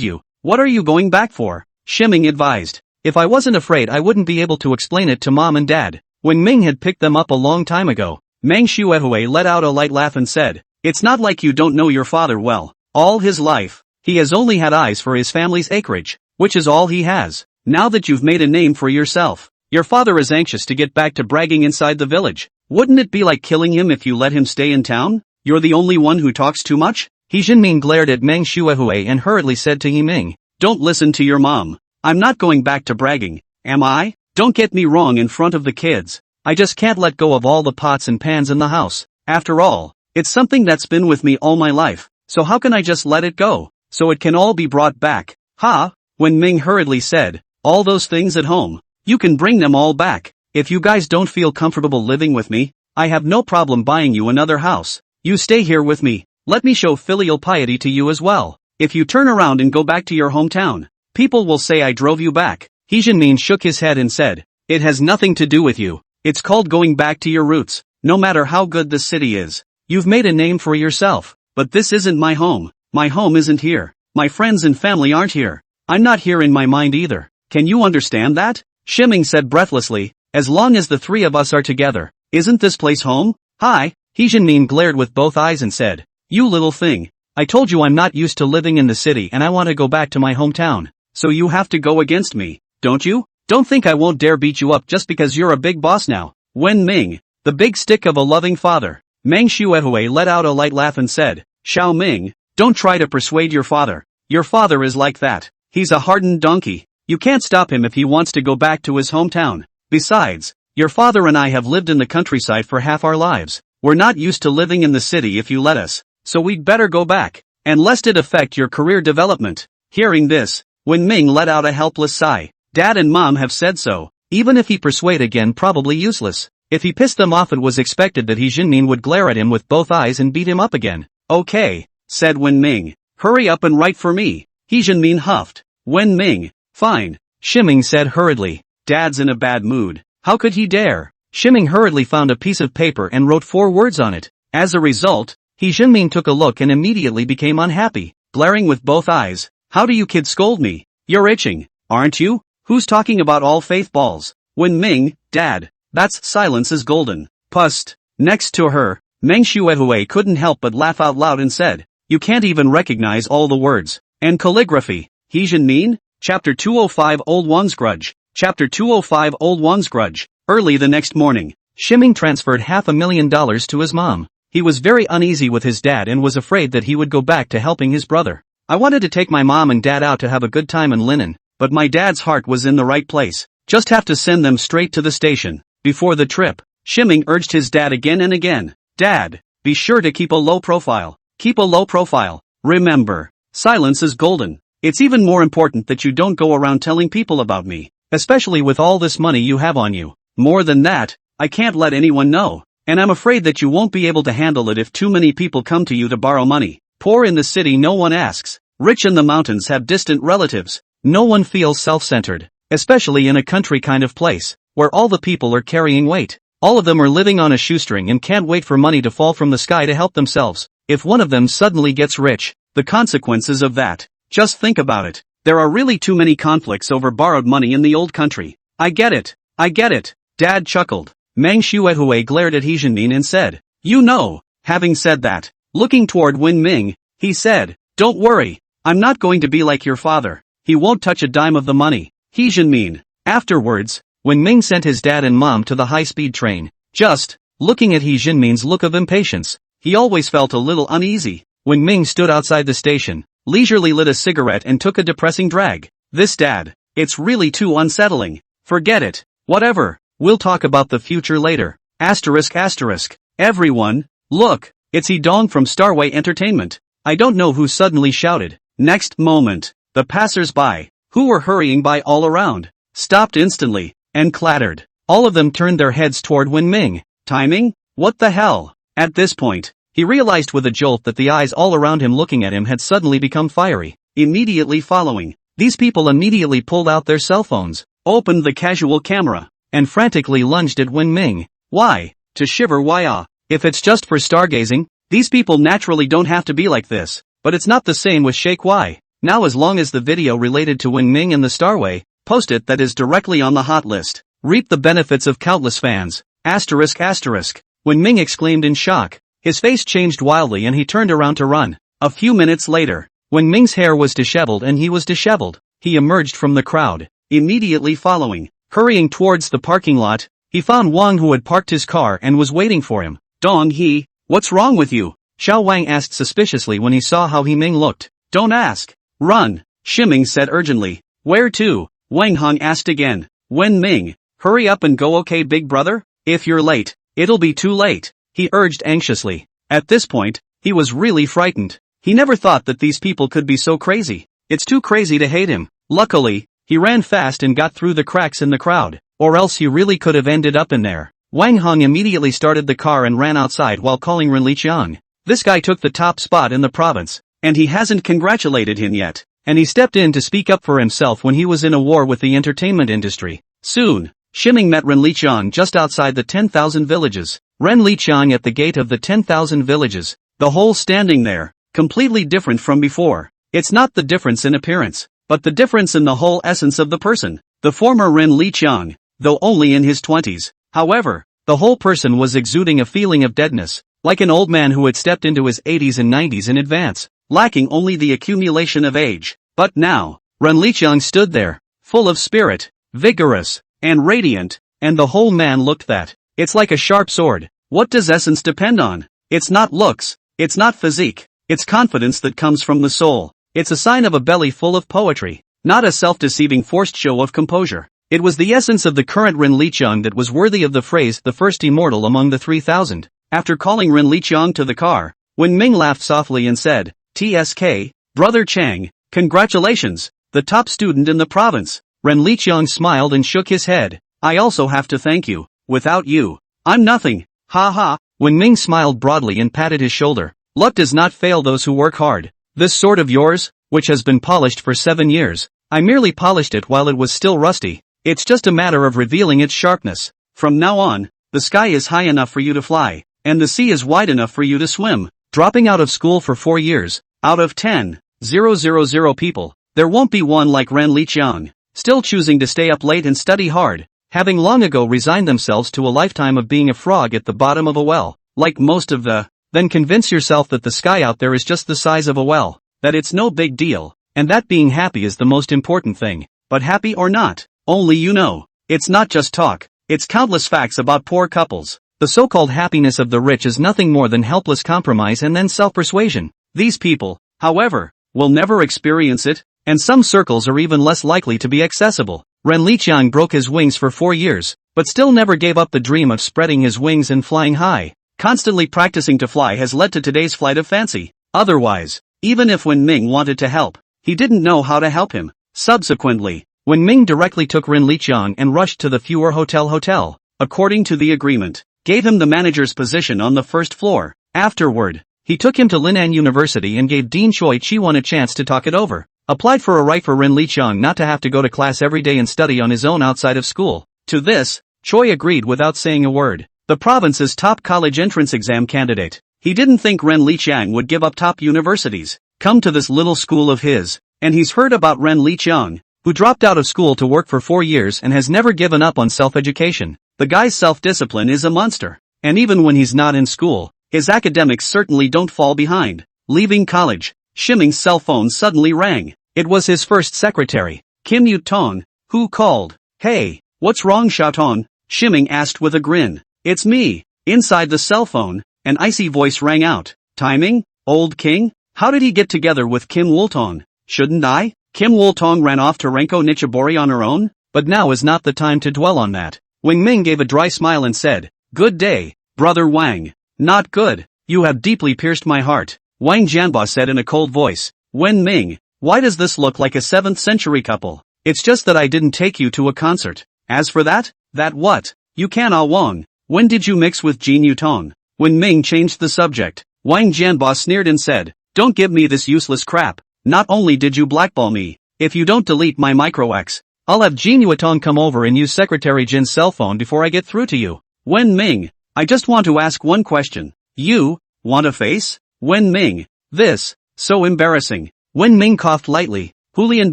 you. What are you going back for?" Shiming advised. "If I wasn't afraid I wouldn't be able to explain it to Mom and Dad." When Ming had picked them up a long time ago, Meng Shuehui let out a light laugh and said, "It's not like you don't know your father well. All his life, he has only had eyes for his family's acreage, which is all he has. Now that you've made a name for yourself, your father is anxious to get back to bragging inside the village. Wouldn't it be like killing him if you let him stay in town? You're the only one who talks too much?" He Jinmin glared at Meng Shuehui and hurriedly said to He Ming, "Don't listen to your mom. I'm not going back to bragging, am I? Don't get me wrong in front of the kids. I just can't let go of all the pots and pans in the house. After all, it's something that's been with me all my life, so how can I just let it go, so it can all be brought back?" "Ha?" When Ming hurriedly said, "All those things at home, you can bring them all back. If you guys don't feel comfortable living with me, I have no problem buying you another house. You stay here with me. Let me show filial piety to you as well. If you turn around and go back to your hometown, people will say I drove you back." He Jinmin shook his head and said, "It has nothing to do with you. It's called going back to your roots. No matter how good the city is, you've made a name for yourself. But this isn't my home. My home isn't here. My friends and family aren't here. I'm not here in my mind either. Can you understand that?" Shiming said breathlessly, "As long as the three of us are together, isn't this place home?" "Hi." He Jinmin glared with both eyes and said, "You little thing. I told you I'm not used to living in the city and I want to go back to my hometown. So you have to go against me, don't you? Don't think I won't dare beat you up just because you're a big boss now." Wen Ming, the big stick of a loving father. Meng Shuehui let out a light laugh and said, "Xiao Ming, don't try to persuade your father. Your father is like that. He's a hardened donkey. You can't stop him if he wants to go back to his hometown. Besides, your father and I have lived in the countryside for half our lives. We're not used to living in the city if you let us. So we'd better go back, and lest it affect your career development." Hearing this, Wen Ming let out a helpless sigh. Dad and Mom have said so. Even if he persuade again, probably useless. If he pissed them off, it was expected that He Jinmin would glare at him with both eyes and beat him up again. "Okay," said Wen Ming. "Hurry up and write for me." He Jinmin huffed. Wen Ming, "Fine," Shiming said hurriedly. "Dad's in a bad mood. How could he dare?" Shiming hurriedly found a piece of paper and wrote 4 words on it. As a result, He Jinmin took a look and immediately became unhappy, glaring with both eyes. "How do you kids scold me? You're itching, aren't you? Who's talking about all faith balls?" Wen Ming, "Dad, that's silence is golden. Pust." Next to her, Meng Shuehui couldn't help but laugh out loud and said, "You can't even recognize all the words. And calligraphy." He Jinmin, Chapter 205 Old One's Grudge. Chapter 205 Old One's Grudge. Early the next morning, Shiming transferred $500,000 to his mom. He was very uneasy with his dad and was afraid that he would go back to helping his brother. "I wanted to take my mom and dad out to have a good time in Linen, but my dad's heart was in the right place. Just have to send them straight to the station. Before the trip," Shiming urged his dad again and again. "Dad, be sure to keep a low profile. Keep a low profile. Remember, silence is golden. It's even more important that you don't go around telling people about me, especially with all this money you have on you. More than that, I can't let anyone know. And I'm afraid that you won't be able to handle it if too many people come to you to borrow money. Poor in the city no one asks. Rich in the mountains have distant relatives. No one feels self-centered, especially in a country kind of place, where all the people are carrying weight. All of them are living on a shoestring and can't wait for money to fall from the sky to help themselves. If one of them suddenly gets rich, the consequences of that. Just think about it. There are really too many conflicts over borrowed money in the old country. I get it. I get it. Dad chuckled. Meng Shuehui glared at He Jianmin and said, you know. Having said that, looking toward Wen Ming, he said, don't worry. I'm not going to be like your father. He won't touch a dime of the money. He Jianmin. Afterwards, when Ming sent his dad and mom to the high-speed train, just looking at He Jianmin's look of impatience, he always felt a little uneasy. When Ming stood outside the station, leisurely lit a cigarette and took a depressing drag. This dad, it's really too unsettling. Forget it. Whatever. We'll talk about the future later. Asterisk asterisk. Everyone, look, it's He Dong from Starway Entertainment. I don't know who suddenly shouted. Next moment, the passers-by, who were hurrying by all around, stopped instantly, and clattered. All of them turned their heads toward Wen Ming. Timing? What the hell? At this point, he realized with a jolt that the eyes all around him looking at him had suddenly become fiery. Immediately following, these people immediately pulled out their cell phones, opened the casual camera, and frantically lunged at Wen Ming. Why? To shiver why if it's just for stargazing, these people naturally don't have to be like this, but it's not the same with Shake Y. Now as long as the video related to Wen Ming and the Starway, post it that is directly on the hot list, reap the benefits of countless fans. Asterisk asterisk. Wen Ming exclaimed in shock. His face changed wildly and he turned around to run. A few minutes later, Wen Ming's hair was disheveled and he was disheveled, he emerged from the crowd. Immediately following, hurrying towards the parking lot, he found Wang, who had parked his car and was waiting for him. Dong He, what's wrong with you? Xiao Wang asked suspiciously when he saw how He Ming looked. Don't ask. Run, Shiming said urgently. Where to? Wang Hong asked again. Wen Ming, hurry up and go, okay big brother? If you're late, it'll be too late, he urged anxiously. At this point, he was really frightened. He never thought that these people could be so crazy. It's too crazy to hate him. Luckily, he ran fast and got through the cracks in the crowd, or else he really could have ended up in there. Wang Hong immediately started the car and ran outside while calling Ren Liqiang. This guy took the top spot in the province, and he hasn't congratulated him yet, and he stepped in to speak up for himself when he was in a war with the entertainment industry. Soon, Shiming met Ren Liqiang just outside the 10,000 villages. Ren Liqiang at the gate of the 10,000 villages, the whole standing there, completely different from before. It's not the difference in appearance, but the difference in the whole essence of the person. The former Ren Liqiang, though only in his 20s, however, the whole person was exuding a feeling of deadness, like an old man who had stepped into his 80s and 90s in advance, lacking only the accumulation of age. But now, Ren Liqiang stood there, full of spirit, vigorous, and radiant, and the whole man looked that. It's like a sharp sword. What does essence depend on? It's not looks, it's not physique, it's confidence that comes from the soul. It's a sign of a belly full of poetry, not a self-deceiving forced show of composure. It was the essence of the current Ren Liqiang that was worthy of the phrase the first immortal among the 3,000. After calling Ren Liqiang to the car, Wen Ming laughed softly and said, TSK, Brother Chang, congratulations, the top student in the province. Ren Liqiang smiled and shook his head. I also have to thank you. Without you, I'm nothing. Ha ha. Wen Ming smiled broadly and patted his shoulder. Luck does not fail those who work hard. This sword of yours, which has been polished for 7 years, I merely polished it while it was still rusty. It's just a matter of revealing its sharpness. From now on, the sky is high enough for you to fly, and the sea is wide enough for you to swim. Dropping out of school for 4 years, out of 10,000 people, there won't be one like Ren Liqiang, still choosing to stay up late and study hard, having long ago resigned themselves to a lifetime of being a frog at the bottom of a well, like most of the. Then convince yourself that the sky out there is just the size of a well, that it's no big deal, and that being happy is the most important thing. But happy or not, only you know. It's not just talk, it's countless facts about poor couples. The so-called happiness of the rich is nothing more than helpless compromise and then self-persuasion. These people, however, will never experience it, and some circles are even less likely to be accessible. Ren Liqiang broke his wings for 4 years, but still never gave up the dream of spreading his wings and flying high. Constantly practicing to fly has led to today's flight of fancy. Otherwise, even if Wen Ming wanted to help, he didn't know how to help him. Subsequently, Wen Ming directly took Ren Liqiang and rushed to the Fewer Hotel, according to the agreement, gave him the manager's position on the first floor. Afterward, he took him to Lin'an University and gave Dean Choi Chi-won a chance to talk it over. Applied for a right for Ren Liqiang not to have to go to class every day and study on his own outside of school. To this, Choi agreed without saying a word. The province's top college entrance exam candidate. He didn't think Ren Liqiang would give up top universities, come to this little school of his, and he's heard about Ren Liqiang. who dropped out of school to work for 4 years and has never given up on self-education. The guy's self-discipline is a monster. And even when he's not in school, his academics certainly don't fall behind. Leaving college, Shiming's cell phone suddenly rang. It was his first secretary, Kim Yu-tong, who called. "Hey, what's wrong, Xiaotong?" Shiming asked with a grin. "It's me." Inside the cell phone, an icy voice rang out. "Timing, old king? How did he get together with Kim Wultong? Shouldn't I?" Kim Wultong ran off to Renko Nichibori on her own, but now is not the time to dwell on that. Wang Ming gave a dry smile and said, "Good day, brother Wang." "Not good. You have deeply pierced my heart," Wang Jianba said in a cold voice. "Wen Ming, why does this look like a 7th century couple? It's just that I didn't take you to a concert. As for that what? You can Wang. When did you mix with Jin Yutong?" When Ming changed the subject, Wang Jianba sneered and said, "Don't give me this useless crap. Not only did you blackball me, if you don't delete my micro-X, I'll have Jin Yutong come over and use Secretary Jin's cell phone before I get through to you." Wen Ming, I just want to ask one question. You want a face? Wen Ming, this, so embarrassing. Wen Ming coughed lightly. Hulian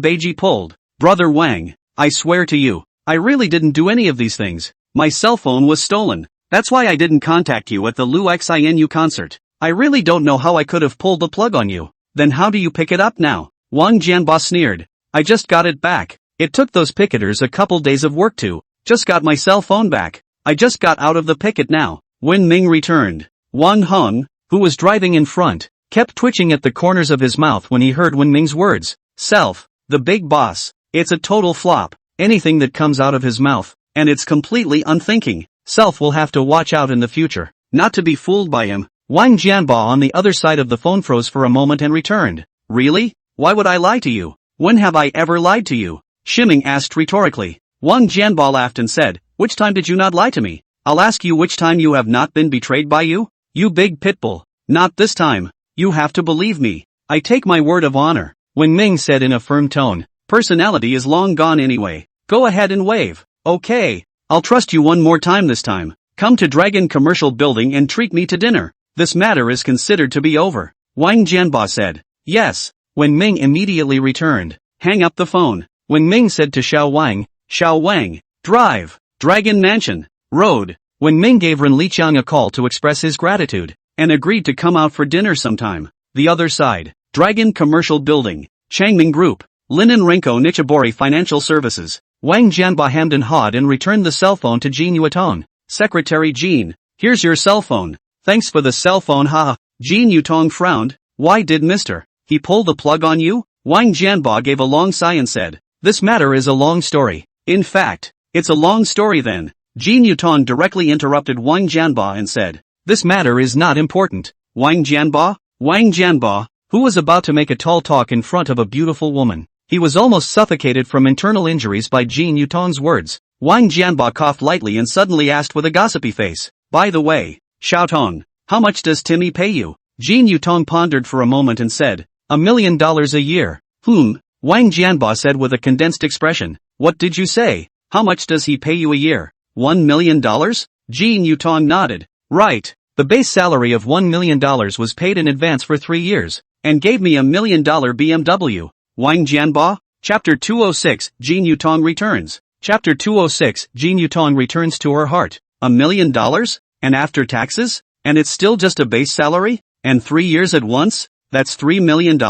Beiji pulled. "Brother Wang, I swear to you, I really didn't do any of these things. My cell phone was stolen. That's why I didn't contact you at the Lu Xinu concert. I really don't know how I could have pulled the plug on you." "Then how do you pick it up now?" Wang Jianba sneered. "I just got it back. It took those picketers a couple days of work to. Just got my cell phone back. I just got out of the picket now." Wen Ming returned. Wang Heng, who was driving in front, kept twitching at the corners of his mouth when he heard Wen Ming's words. Self, the big boss. It's a total flop. Anything that comes out of his mouth, and it's completely unthinking. Self will have to watch out in the future, not to be fooled by him. Wang Jianba on the other side of the phone froze for a moment and returned. "Really? Why would I lie to you? When have I ever lied to you?" Shiming asked rhetorically. Wang Jianba laughed and said, "Which time did you not lie to me? I'll ask you which time you have not been betrayed by you? You big pitbull. Not this time. You have to believe me. I take my word of honor." Wen Ming said in a firm tone. "Personality is long gone anyway. Go ahead and wave." "Okay. I'll trust you one more time this time. Come to Dragon Commercial Building and treat me to dinner. This matter is considered to be over," Wang Jianba said. "Yes." Wen Ming immediately returned. "Hang up the phone." Wen Ming said to Xiao Wang, "Drive. Dragon Mansion. Road." Wen Ming gave Ren Liqiang a call to express his gratitude, and agreed to come out for dinner sometime. The other side, Dragon Commercial Building, Changming Group, Linen Renko Nichibori Financial Services. Wang Jianba hemmed and hawed and returned the cell phone to Jin Yutong. "Secretary Jin, here's your cell phone." "Thanks for the cell phone, haha." Jin Yutong frowned. "Why did Mr. He pull the plug on you?" Wang Jianba gave a long sigh and said, "This matter is a long story." "In fact, it's a long story then." Jin Yutong directly interrupted Wang Jianba and said, "This matter is not important." Wang Jianba, who was about to make a tall talk in front of a beautiful woman. He was almost suffocated from internal injuries by Jin Yutong's words. Wang Jianba coughed lightly and suddenly asked with a gossipy face, "By the way, Xiaotong, how much does Timmy pay you?" Jin Yutong pondered for a moment and said, $1 million a year. Wang Jianba said with a condensed expression. "What did you say? How much does he pay you a year?" $1 million? Jin Yutong nodded. "Right. The base salary of $1 million was paid in advance for 3 years, and gave me $1 million BMW. Wang Jianba? Chapter 206, Jin Yutong returns. Chapter 206, Jin Yutong returns to her heart. $1 million? And after taxes? And it's still just a base salary? And 3 years at once? That's $3 million?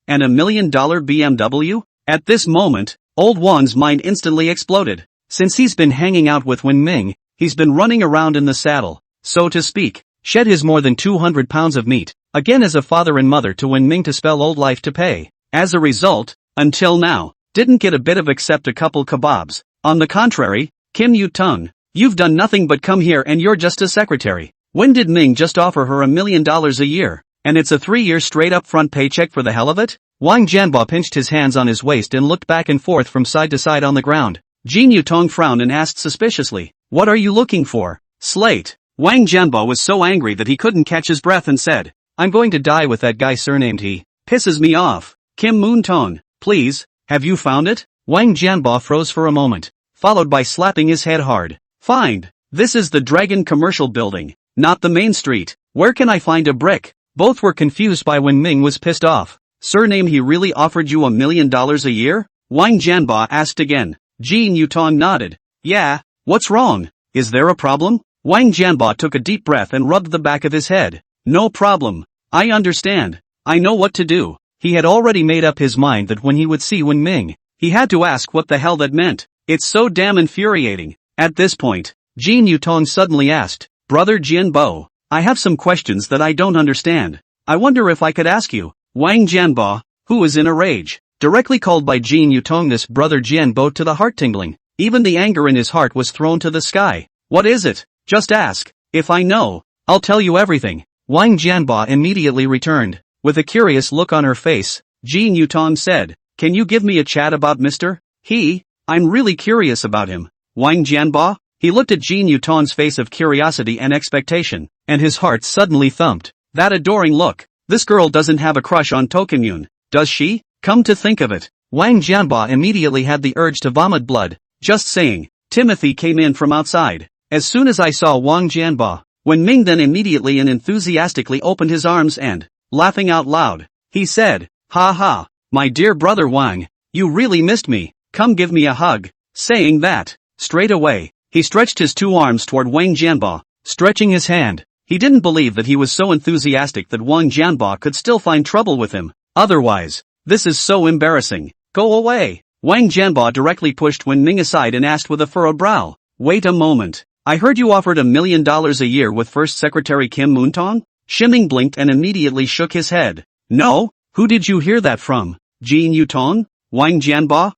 And $1 million BMW? At this moment, old Wang's mind instantly exploded. Since he's been hanging out with Wen Ming, he's been running around in the saddle, so to speak, shed his more than 200 pounds of meat, again as a father and mother to Wen Ming to spell old life to pay. As a result, until now, didn't get a bit of except a couple kebabs. On the contrary, Kim Yu-tung, you've done nothing but come here and you're just a secretary. When did Ming just offer her $1 million a year? And it's a 3-year straight up front paycheck for the hell of it? Wang Jianba pinched his hands on his waist and looked back and forth from side to side on the ground. Jin Yutong frowned and asked suspiciously, "What are you looking for?" "Slate." Wang Jianba was so angry that he couldn't catch his breath and said, "I'm going to die with that guy surnamed He. Pisses me off." Kim Moon-tong, "Please, have you found it?" Wang Jianba froze for a moment, followed by slapping his head hard. "Find. This is the Dragon Commercial Building, not the main street. Where can I find a brick?" Both were confused by when Ming was pissed off. "Surname He really offered you $1 million a year?" Wang Jianba asked again. Jin Yutong nodded. Yeah, what's wrong? Is there a problem? Wang Jianba took a deep breath and rubbed the back of his head. No problem. I understand. I know what to do. He had already made up his mind that when he would see Wen Ming, he had to ask what the hell that meant. It's so damn infuriating. At this point, Jin Yutong suddenly asked, Brother Jianbo, I have some questions that I don't understand. I wonder if I could ask you. Wang Jianba, who was in a rage, directly called by Jin Yutong this Brother Jianbo to the heart-tingling. Even the anger in his heart was thrown to the sky. What is it? Just ask. If I know, I'll tell you everything. Wang Jianba immediately returned. With a curious look on her face, Jin Yutong said, Can you give me a chat about Mr. He? I'm really curious about him. Wang Jianba? He looked at Jin Yutong's face of curiosity and expectation, and his heart suddenly thumped. That adoring look. This girl doesn't have a crush on Tokimune, does she? Come to think of it. Wang Jianba immediately had the urge to vomit blood. Just saying. Timothy came in from outside. As soon as I saw Wang Jianba, Wen Ming then immediately and enthusiastically opened his arms and, laughing out loud, he said, Ha ha, my dear brother Wang, you really missed me, come give me a hug. Saying that, straight away, he stretched his two arms toward Wang Jianba, stretching his hand. He didn't believe that he was so enthusiastic that Wang Jianba could still find trouble with him. Otherwise, this is so embarrassing. Go away. Wang Jianba directly pushed Wen Ming aside and asked with a furrowed brow, Wait a moment. I heard you offered $1 million a year with First Secretary Kim Moontong? Shimming blinked and immediately shook his head. No? Who did you hear that from? Jin Yutong? Wang Jianba?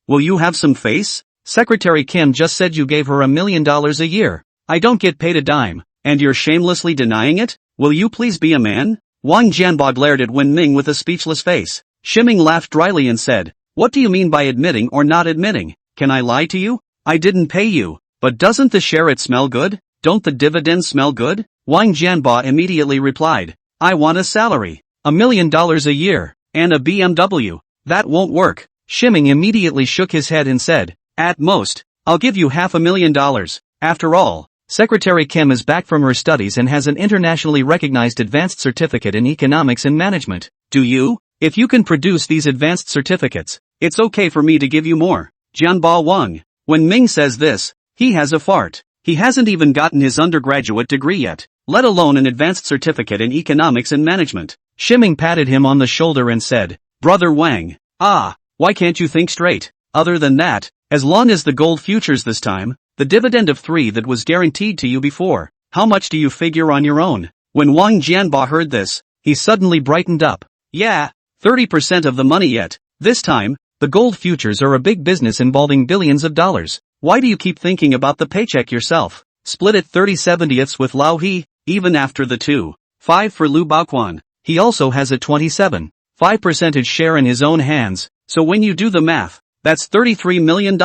Will you have some face? Secretary Kim just said you gave her $1 million a year. I don't get paid a dime, and you're shamelessly denying it? Will you please be a man? Wang Jianba glared at Wen Ming with a speechless face. Shimming laughed dryly and said, What do you mean by admitting or not admitting? Can I lie to you? I didn't pay you. But doesn't the share smell good? Don't the dividends smell good? Wang Jianba immediately replied, I want a salary. $1 million a year. And a BMW. That won't work. Shimming immediately shook his head and said, At most, I'll give you $500,000. After all, Secretary Kim is back from her studies and has an internationally recognized advanced certificate in economics and management. Do you? If you can produce these advanced certificates, it's okay for me to give you more. Jianba Wang. When Ming says this, he has a fart. He hasn't even gotten his undergraduate degree yet, let alone an advanced certificate in economics and management. Shimming patted him on the shoulder and said, Brother Wang. Why can't you think straight? Other than that, as long as the gold futures this time, the dividend of 3 that was guaranteed to you before, how much do you figure on your own? When Wang Jianba heard this, he suddenly brightened up. Yeah, 30% of the money yet. This time, the gold futures are a big business involving billions of dollars. Why do you keep thinking about the paycheck yourself? Split it 30/70ths with Lao He, even after the 2.5 for Lu Baoquan. He also has a 27.5% share in his own hands, so when you do the math, that's $33 million.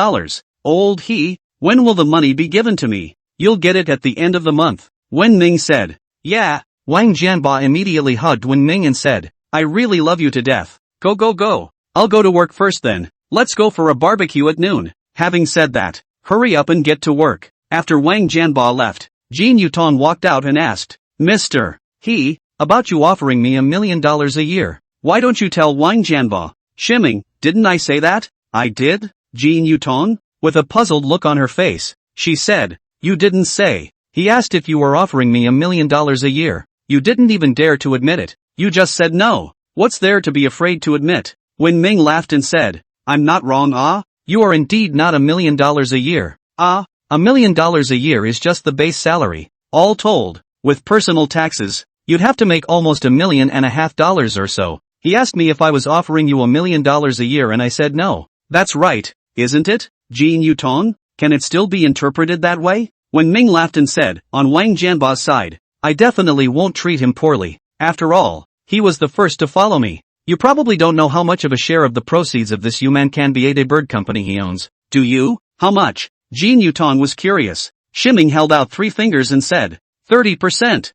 Old He, when will the money be given to me? You'll get it at the end of the month. Wen Ming said. Yeah. Wang Jianba immediately hugged Wen Ming and said, I really love you to death. Go go go. I'll go to work first then. Let's go for a barbecue at noon. Having said that, hurry up and get to work. After Wang Jianba left, Jin Yutong walked out and asked, Mr. He, about you offering me $1 million a year. Why don't you tell Wang Jianba? Shimming, didn't I say that? I did? Jin Yutong? With a puzzled look on her face, she said, You didn't say. He asked if you were offering me $1 million a year. You didn't even dare to admit it. You just said no. What's there to be afraid to admit? Wen Ming laughed and said, I'm not wrong. You are indeed not $1 million a year. $1 million a year is just the base salary. All told, with personal taxes, you'd have to make almost $1.5 million or so. He asked me if I was offering you $1 million a year and I said no. That's right, isn't it, Jin Yutong? Can it still be interpreted that way? Wen Ming laughed and said, on Wang Jianba's side, I definitely won't treat him poorly. After all, he was the first to follow me. You probably don't know how much of a share of the proceeds of this Human Can Be a bird company he owns. Do you? How much? Jin Yutong was curious. Shimming held out 3 fingers and said, 30%.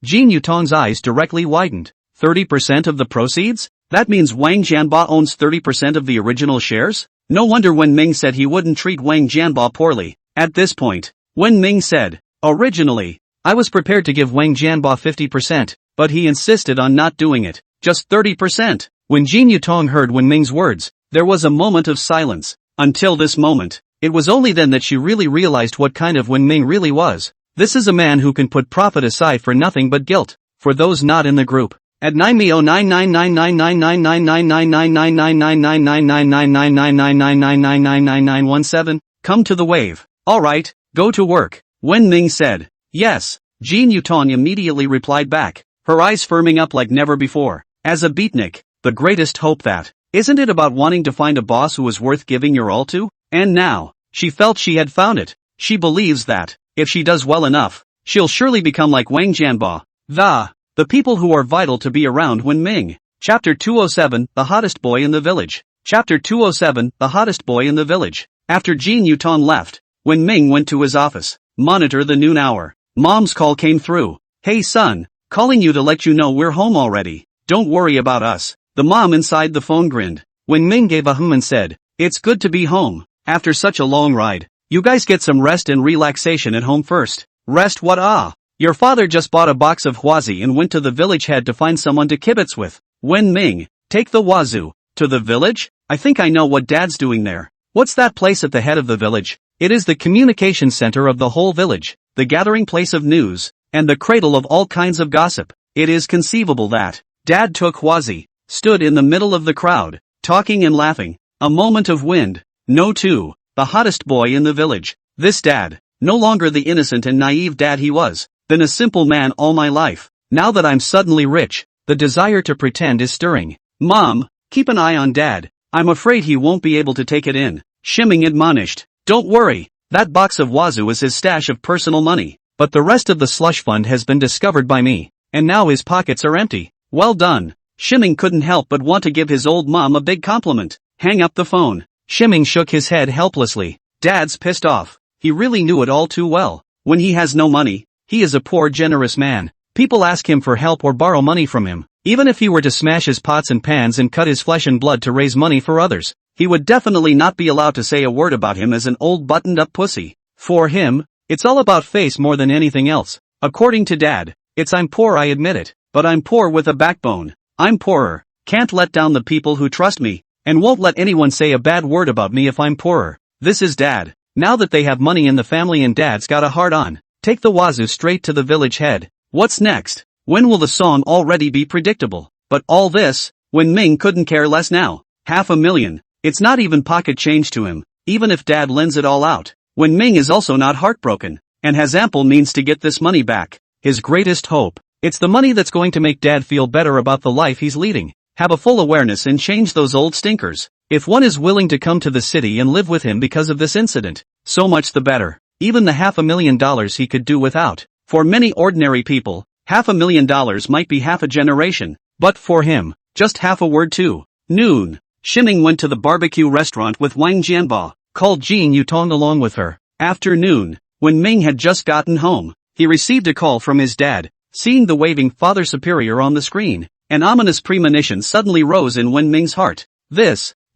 Jin Yutong's eyes directly widened. 30% of the proceeds? That means Wang Jianba owns 30% of the original shares? No wonder Wen Ming said he wouldn't treat Wang Jianba poorly. At this point, Wen Ming said, Originally, I was prepared to give Wang Jianba 50%, but he insisted on not doing it. Just 30%. When Jin Yutong heard Wen Ming's words, There was a moment of silence. Until this moment, it was only then that she really realized what kind of Wen Ming really was. This is a man who can put profit aside for nothing but guilt. For those not in the group, at 9me099999999999999999999999999999999999999999999999999999999999999999999999999999999999999999999999999999999999999999999999999999999999999999999999999999999999999999999999999999999999999999999999999999999999999999999999999999999999. Jean Yuton immediately replied back, her eyes firming up like never before. As a beatnik, the greatest hope that, isn't it about wanting to find a boss who is worth giving your all to? And now, she felt she had found it. She believes that, if she does well enough, she'll surely become like Wang Jianba. The people who are vital to be around Wen Ming. Chapter 207, The Hottest Boy in the Village. Chapter 207, The Hottest Boy in the Village. After Jean Yuton left, Wen Ming went to his office. Monitor the noon hour. Mom's call came through. Hey son, calling you to let you know we're home already. Don't worry about us. The mom inside the phone grinned. Wen Ming gave a and said, it's good to be home. After such a long ride, you guys get some rest and relaxation at home first. Rest what? Your father just bought a box of huazi and went to the village head to find someone to kibitz with. Wen Ming, take the wazoo. To the village? I think I know what dad's doing there. What's that place at the head of the village? It is the communication center of the whole village, the gathering place of news, and the cradle of all kinds of gossip. It is conceivable that Dad took huazi, stood in the middle of the crowd, talking and laughing. A moment of wind. No two, the hottest boy in the village. This dad, no longer the innocent and naive dad he was, been a simple man all my life. Now that I'm suddenly rich, the desire to pretend is stirring. Mom, keep an eye on dad. I'm afraid he won't be able to take it in. Shimming admonished. Don't worry, that box of wazoo is his stash of personal money, but the rest of the slush fund has been discovered by me, and now his pockets are empty. Well done. Shimming couldn't help but want to give his old mom a big compliment. Hang up the phone. Shimming shook his head helplessly. Dad's pissed off. He really knew it all too well. When he has no money, he is a poor generous man. People ask him for help or borrow money from him. Even if he were to smash his pots and pans and cut his flesh and blood to raise money for others, he would definitely not be allowed to say a word about him as an old buttoned-up pussy. For him, it's all about face more than anything else. According to Dad, it's I'm poor, I admit it, but I'm poor with a backbone. I'm poorer, can't let down the people who trust me, and won't let anyone say a bad word about me if I'm poorer. This is Dad. Now that they have money in the family and Dad's got a hard on, take the wazoo straight to the village head. What's next? When will the song already be predictable? But all this, Wen Ming couldn't care less now. $500,000. It's not even pocket change to him, even if Dad lends it all out. Wen Ming is also not heartbroken, and has ample means to get this money back. His greatest hope. It's the money that's going to make Dad feel better about the life he's leading, have a full awareness and change those old stinkers. If one is willing to come to the city and live with him because of this incident, so much the better. Even the $500,000 he could do without. For many ordinary people, $500,000 might be half a generation, but for him, just half a word too. Noon. Shimming went to the barbecue restaurant with Wang Jianba, called Jean Yuton along with her. After noon, when Ming had just gotten home, he received a call from his dad. Seeing the waving father superior on the screen, an ominous premonition suddenly rose in Wen Ming's heart.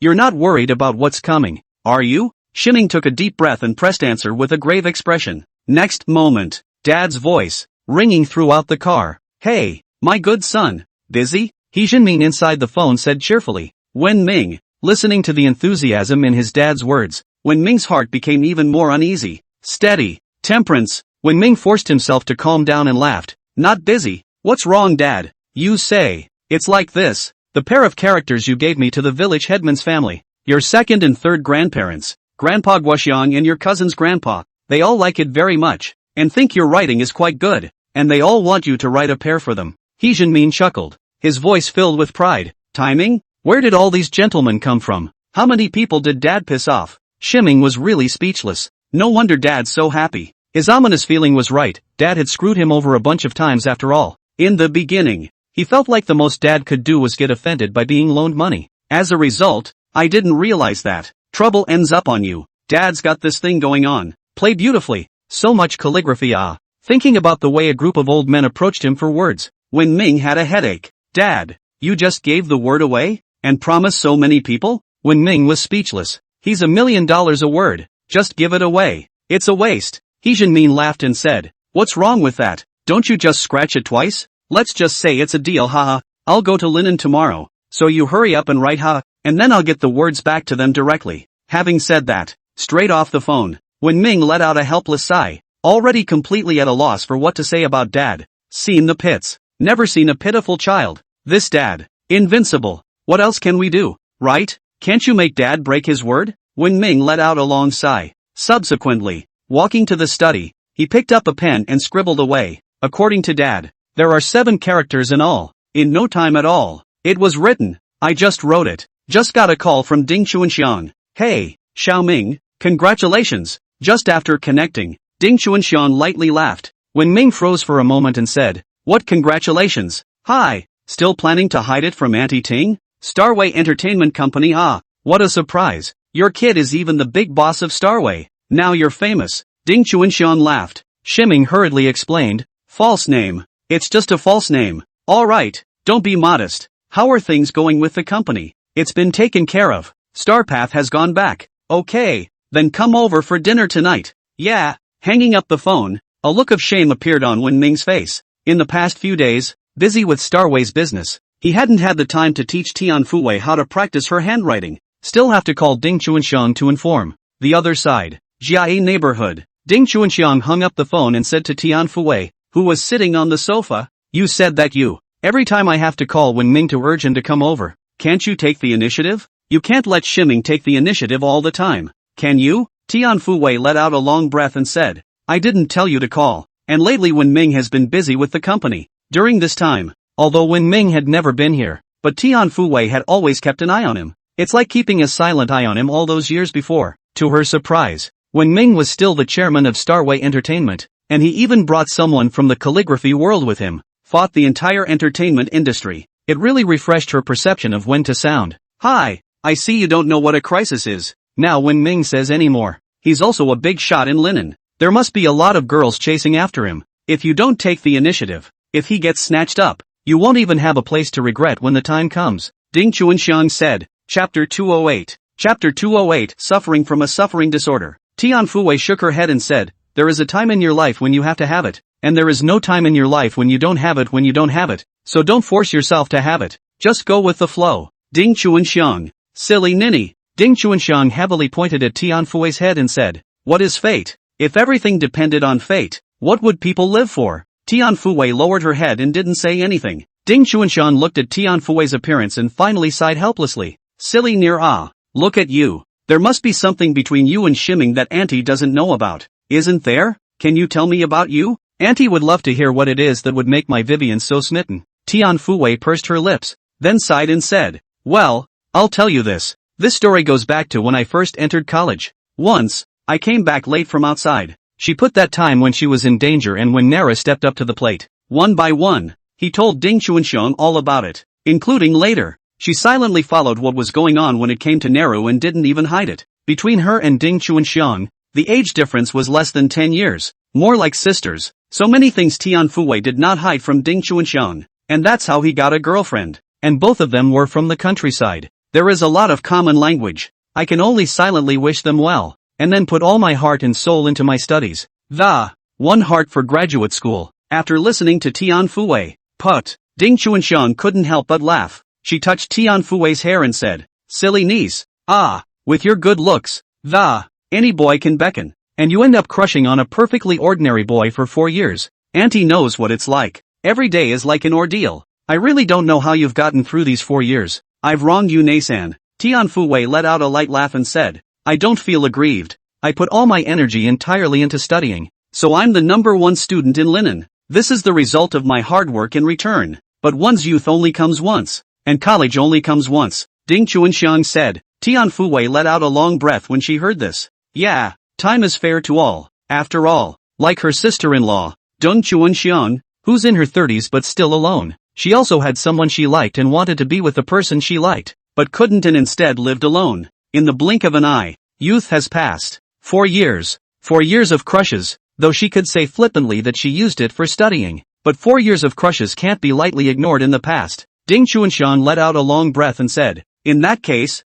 You're not worried about what's coming, are you? Shimming took a deep breath and pressed answer with a grave expression. Next moment, Dad's voice, ringing throughout the car. Hey, my good son, busy? He Jinmin inside the phone said cheerfully. Wen Ming, listening to the enthusiasm in his dad's words, Wen Ming's heart became even more uneasy. Steady, temperance. Wen Ming forced himself to calm down and laughed. Not busy. What's wrong, Dad? You say. It's like this. The pair of characters you gave me to the village headman's family. Your second and third grandparents, Grandpa Guoxiang and your cousin's grandpa, they all like it very much, and think your writing is quite good, and they all want you to write a pair for them. He Jinmin chuckled, his voice filled with pride. Timing? Where did all these gentlemen come from? How many people did Dad piss off? Shimming was really speechless. No wonder Dad's so happy. His ominous feeling was right. Dad had screwed him over a bunch of times after all. In the beginning, he felt like the most Dad could do was get offended by being loaned money. As a result, I didn't realize that. Trouble ends up on you. Dad's got this thing going on. Play beautifully. So much calligraphy. Thinking about the way a group of old men approached him for words. Wen Ming had a headache. Dad, you just gave the word away? And promised so many people? Wen Ming was speechless. He's $1 million a word. Just give it away. It's a waste. He Jinmin laughed and said, what's wrong with that? Don't you just scratch it twice? Let's just say it's a deal, haha. I'll go to Linen tomorrow, so you hurry up and write, and then I'll get the words back to them directly. Having said that, straight off the phone, Wen Ming let out a helpless sigh, already completely at a loss for what to say about Dad. Seen the pits. Never seen a pitiful child. This Dad. Invincible. What else can we do, right? Can't you make Dad break his word? Wen Ming let out a long sigh. Subsequently, walking to the study, he picked up a pen and scribbled away. According to Dad, there are 7 characters in all. In no time at all. It was written. I just wrote it. Just got a call from Ding Chuanxiang. Hey, Xiaoming, congratulations. Just after connecting, Ding Chuanxiang lightly laughed. Wen Ming froze for a moment and said, what congratulations? Hi, still planning to hide it from Auntie Ting? Starway Entertainment Company. Ah, what a surprise. Your kid is even the big boss of Starway. Now you're famous. Ding Chuanxiang laughed. Shiming hurriedly explained, false name. It's just a false name. Alright, don't be modest. How are things going with the company? It's been taken care of. Starpath has gone back. Okay, then come over for dinner tonight. Yeah. Hanging up the phone, a look of shame appeared on Wen Ming's face. In the past few days, busy with Starway's business, he hadn't had the time to teach Tian Fuwei how to practice her handwriting. Still have to call Ding Chuanxiang to inform. The other side, Jiayi neighborhood. Ding Chuanxiang hung up the phone and said to Tian Fuwei, who was sitting on the sofa, you said that you. Every time I have to call Wen Ming to urge him to come over. Can't you take the initiative? You can't let Shiming take the initiative all the time. Can you? Tian Fuwei let out a long breath and said, I didn't tell you to call. And lately Wen Ming has been busy with the company. During this time, although Wen Ming had never been here, but Tian Fuwei had always kept an eye on him. It's like keeping a silent eye on him all those years before. To her surprise, Wen Ming was still the chairman of Starway Entertainment, and he even brought someone from the calligraphy world with him. Fought the entire entertainment industry. It really refreshed her perception of when to sound. Hi, I see you don't know what a crisis is. Now Wen Ming says anymore. He's also a big shot in linen. There must be a lot of girls chasing after him. If you don't take the initiative, if he gets snatched up, you won't even have a place to regret when the time comes. Ding Chuanxiang said. Chapter 208. Chapter 208. Suffering from a suffering disorder. Tian Fuwei shook her head and said, there is a time in your life when you have to have it, and there is no time in your life when you don't have it when you don't have it, so don't force yourself to have it. Just go with the flow. Ding Chuanxiang. Silly ninny. Ding Chuanxiang heavily pointed at Tian Fuwei's head and said, what is fate? If everything depended on fate, what would people live for? Tian Fuwei lowered her head and didn't say anything. Ding Chuanxiang looked at Tian Fuwei's appearance and finally sighed helplessly. Silly near look at you. There must be something between you and Shiming that Auntie doesn't know about. Isn't there? Can you tell me about you? Auntie would love to hear what it is that would make my Vivian so smitten. Tian Fuwei pursed her lips, then sighed and said, well, I'll tell you this. This story goes back to when I first entered college. Once, I came back late from outside. She put that time when she was in danger and when Nara stepped up to the plate. One by one, he told Ding Chuanxiang all about it, including later. She silently followed what was going on when it came to Naru and didn't even hide it. Between her and Ding Chuanxiang, the age difference was less than 10 years, more like sisters. So many things Tian Fuwei did not hide from Ding Chuanxiang, and that's how he got a girlfriend. And both of them were from the countryside. There is a lot of common language. I can only silently wish them well, and then put all my heart and soul into my studies. One heart for graduate school. After listening to Tian Fuwei, Ding Chuanxiang couldn't help but laugh. She touched Tian Fuwei's hair and said, silly niece. With your good looks, any boy can beckon. And you end up crushing on a perfectly ordinary boy for 4 years. Auntie knows what it's like. Every day is like an ordeal. I really don't know how you've gotten through these 4 years. I've wronged you, Neisan. Tian Fuwei let out a light laugh and said, I don't feel aggrieved. I put all my energy entirely into studying. So I'm the #1 student in linen. This is the result of my hard work in return. But one's youth only comes once. And college only comes once. Ding Chuanxiang said. Tian Fuwei let out a long breath when she heard this. Yeah, time is fair to all. After all, like her sister-in-law, Ding Chuanxiang, who's in her 30s but still alone. She also had someone she liked and wanted to be with the person she liked, but couldn't and instead lived alone. In the blink of an eye, youth has passed. 4 years. 4 years of crushes, though she could say flippantly that she used it for studying. But 4 years of crushes can't be lightly ignored in the past. Ding Chuanxiang let out a long breath and said, in that case,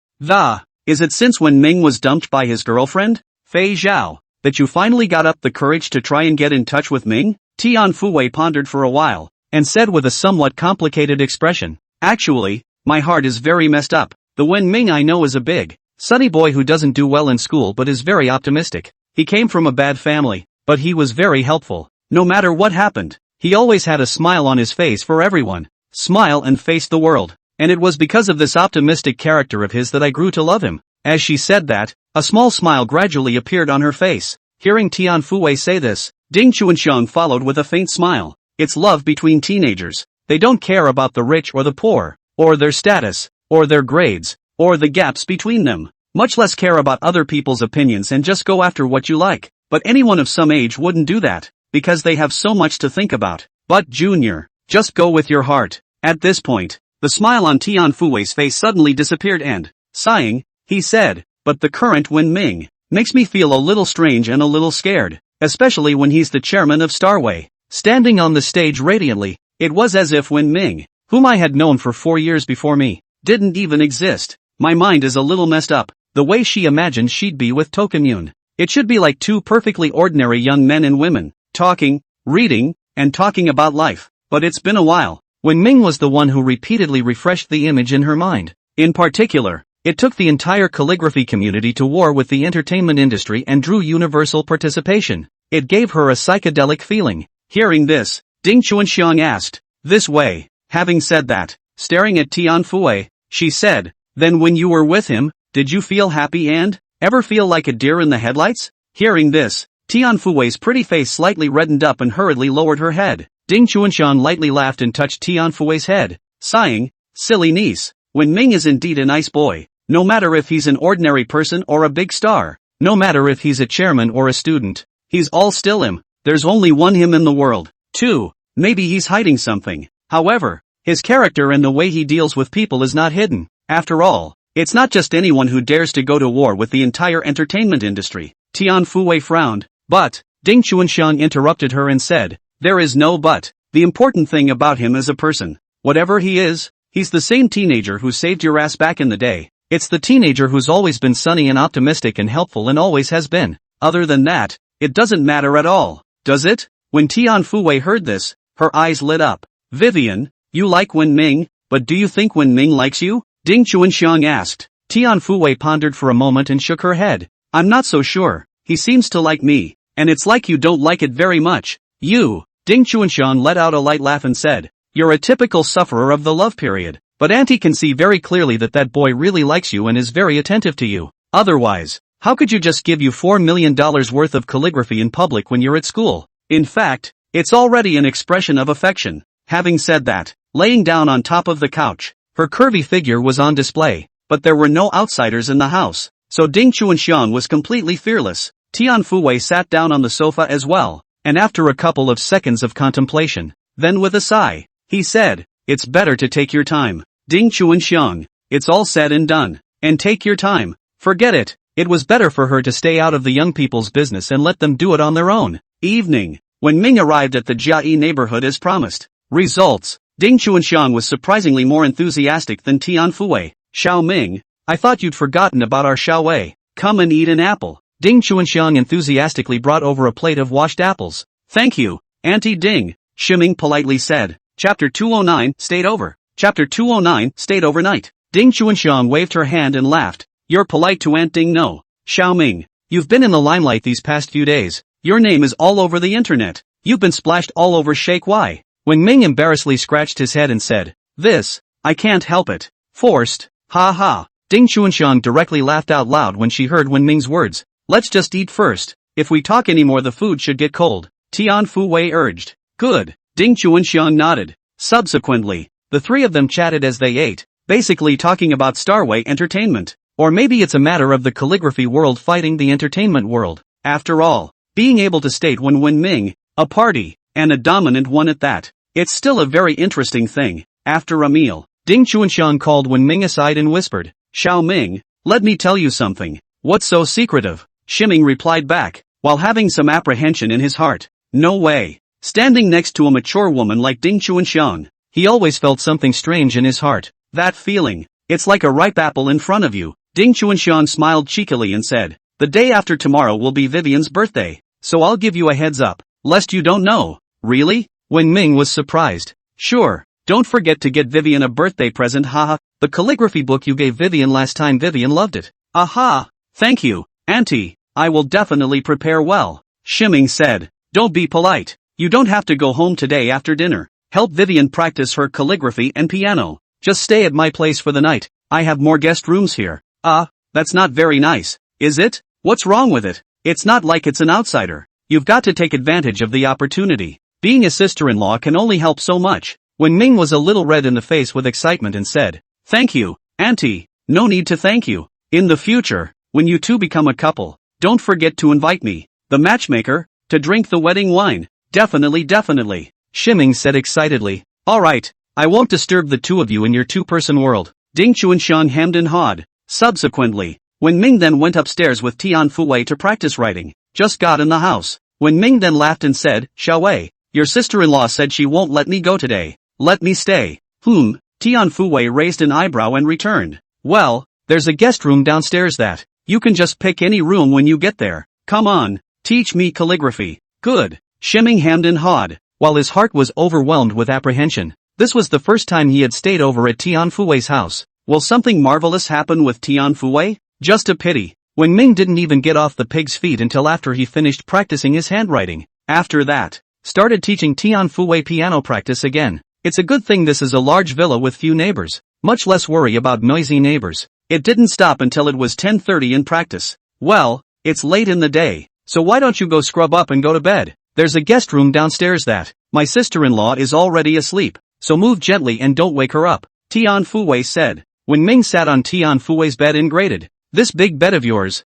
is it since when Ming was dumped by his girlfriend, Fei Zhao, that you finally got up the courage to try and get in touch with Ming? Tian Fuwei pondered for a while, and said with a somewhat complicated expression, actually, my heart is very messed up. The Wen Ming I know is a big, sunny boy who doesn't do well in school but is very optimistic. He came from a bad family, but he was very helpful. No matter what happened, he always had a smile on his face for everyone. Smile and face the world. And it was because of this optimistic character of his that I grew to love him. As she said that, a small smile gradually appeared on her face. Hearing Tian Fuwei say this, Ding Chuanxiang followed with a faint smile. It's love between teenagers. They don't care about the rich or the poor, or their status, or their grades, or the gaps between them. Much less care about other people's opinions and just go after what you like. But anyone of some age wouldn't do that, because they have so much to think about. But Junior, just go with your heart. At this point, the smile on Tian Fuwei's face suddenly disappeared and, sighing, he said, but the current Wen Ming makes me feel a little strange and a little scared, especially when he's the chairman of Starway. Standing on the stage radiantly, it was as if Wen Ming, whom I had known for 4 years before me, didn't even exist. My mind is a little messed up, the way she imagined she'd be with Tokimune. It should be like two perfectly ordinary young men and women, talking, reading, and talking about life. But it's been a while. Wen Ming was the one who repeatedly refreshed the image in her mind. In particular, it took the entire calligraphy community to war with the entertainment industry and drew universal participation. It gave her a psychedelic feeling. Hearing this, Ding Chuanxiang asked, this way. Having said that, staring at Tian Fuwei, she said, then when you were with him, did you feel happy and ever feel like a deer in the headlights? Hearing this, Tian Fuwei's pretty face slightly reddened up and hurriedly lowered her head. Ding Chuanxiang lightly laughed and touched Tian Fuwei's head, sighing, silly niece, Wen Ming is indeed a nice boy, no matter if he's an ordinary person or a big star, no matter if he's a chairman or a student, he's all still him. There's only one him in the world. 2. Maybe he's hiding something. However, his character and the way he deals with people is not hidden. After all, it's not just anyone who dares to go to war with the entire entertainment industry. Tian Fuwei frowned, but, Ding Chuanxiang interrupted her and said, there is no but. The important thing about him as a person, whatever he is, he's the same teenager who saved your ass back in the day. It's the teenager who's always been sunny and optimistic and helpful and always has been. Other than that, it doesn't matter at all, does it? When Tian Fuwei heard this, her eyes lit up. Vivian, you like Wen Ming, but do you think Wen Ming likes you? Ding Chuanxiang asked. Tian Fuwei pondered for a moment and shook her head. I'm not so sure. He seems to like me, and it's like you don't like it very much. You, Ding Chuanxiang let out a light laugh and said, you're a typical sufferer of the love period, but Auntie can see very clearly that that boy really likes you and is very attentive to you. Otherwise, how could you just give you $4 million worth of calligraphy in public when you're at school? In fact, it's already an expression of affection. Having said that, laying down on top of the couch, her curvy figure was on display, but there were no outsiders in the house, so Ding Chuanxiang was completely fearless. Tian Fuwei sat down on the sofa as well, and after a couple of seconds of contemplation, then with a sigh, he said, it's better to take your time. Ding Chuanxiang, it's all said and done, and take your time. Forget it. It was better for her to stay out of the young people's business and let them do it on their own. Evening, when Ming arrived at the Jiayi neighborhood as promised. Results. Ding Chuanxiang was surprisingly more enthusiastic than Tian Fuwei. Xiao Ming, I thought you'd forgotten about our Xiao Wei. Come and eat an apple. Ding Chuanxiang enthusiastically brought over a plate of washed apples. Thank you, Auntie Ding, Shiming politely said. Chapter 209, stayed over. Chapter 209, stayed overnight. Ding Chuanxiang waved her hand and laughed. You're polite to Aunt Ding, no. Xiao Ming, you've been in the limelight these past few days. Your name is all over the internet. You've been splashed all over Shake Y. When Ming embarrassedly scratched his head and said, this, I can't help it. Forced, ha ha. Ding Chuanxiang directly laughed out loud when she heard Wen Ming's words. Let's just eat first. If we talk anymore the food should get cold. Tian Fuwei urged. Good. Ding Chuanxiang nodded. Subsequently, the three of them chatted as they ate, basically talking about Starway Entertainment. Or maybe it's a matter of the calligraphy world fighting the entertainment world. After all, being able to state when Wen Ming, a party, and a dominant one at that, it's still a very interesting thing. After a meal, Ding Chuanxiang called Wen Ming aside and whispered, Xiao Ming, let me tell you something. What's so secretive? Shiming replied back, while having some apprehension in his heart. No way. Standing next to a mature woman like Ding Chuanxiang, he always felt something strange in his heart. That feeling, it's like a ripe apple in front of you. Ding Chuanxiang smiled cheekily and said, the day after tomorrow will be Vivian's birthday, so I'll give you a heads up, lest you don't know. Really? Wen Ming was surprised. Sure, Don't forget to get Vivian a birthday present, haha. The calligraphy book you gave Vivian last time, Vivian loved it. Aha! Thank you, Auntie. I will definitely prepare well. Shimming said. Don't be polite. You don't have to go home today after dinner. Help Vivian practice her calligraphy and piano. Just stay at my place for the night. I have more guest rooms here. That's not very nice, is it? What's wrong with it? It's not like it's an outsider. You've got to take advantage of the opportunity. Being a sister-in-law can only help so much. When Ming was a little red in the face with excitement and said, Thank you, Auntie. No need to thank you. In the future, when you two become a couple, don't forget to invite me, the matchmaker, to drink the wedding wine. Definitely. Shimming said excitedly. Alright, I won't disturb the two of you in your two-person world. Ding Chuanxiang hemmed and hawed. Subsequently, when Ming then went upstairs with Tian Fuwei to practice writing, just got in the house. When Ming then laughed and said, Xiaowei, your sister-in-law said she won't let me go today. Let me stay. Tian Fuwei raised an eyebrow and returned. Well, there's a guest room downstairs that you can just pick any room when you get there. Come on, teach me calligraphy. Good. Shimming hemmed and hawed, while his heart was overwhelmed with apprehension. This was the first time he had stayed over at Tian Fuwei's house. Will something marvelous happen with Tian Fuwei? Just a pity. When Ming didn't even get off the pig's feet until after he finished practicing his handwriting. After that, started teaching Tian Fuwei piano practice again. It's a good thing this is a large villa with few neighbors. Much less worry about noisy neighbors. It didn't stop until it was 10:30 in practice. Well, it's late in the day, so why don't you go scrub up and go to bed? There's a guest room downstairs that my sister-in-law is already asleep, so move gently and don't wake her up, Tian Fuwei said. When Ming sat on Tian Fuwei's bed and grated, This big bed of yours,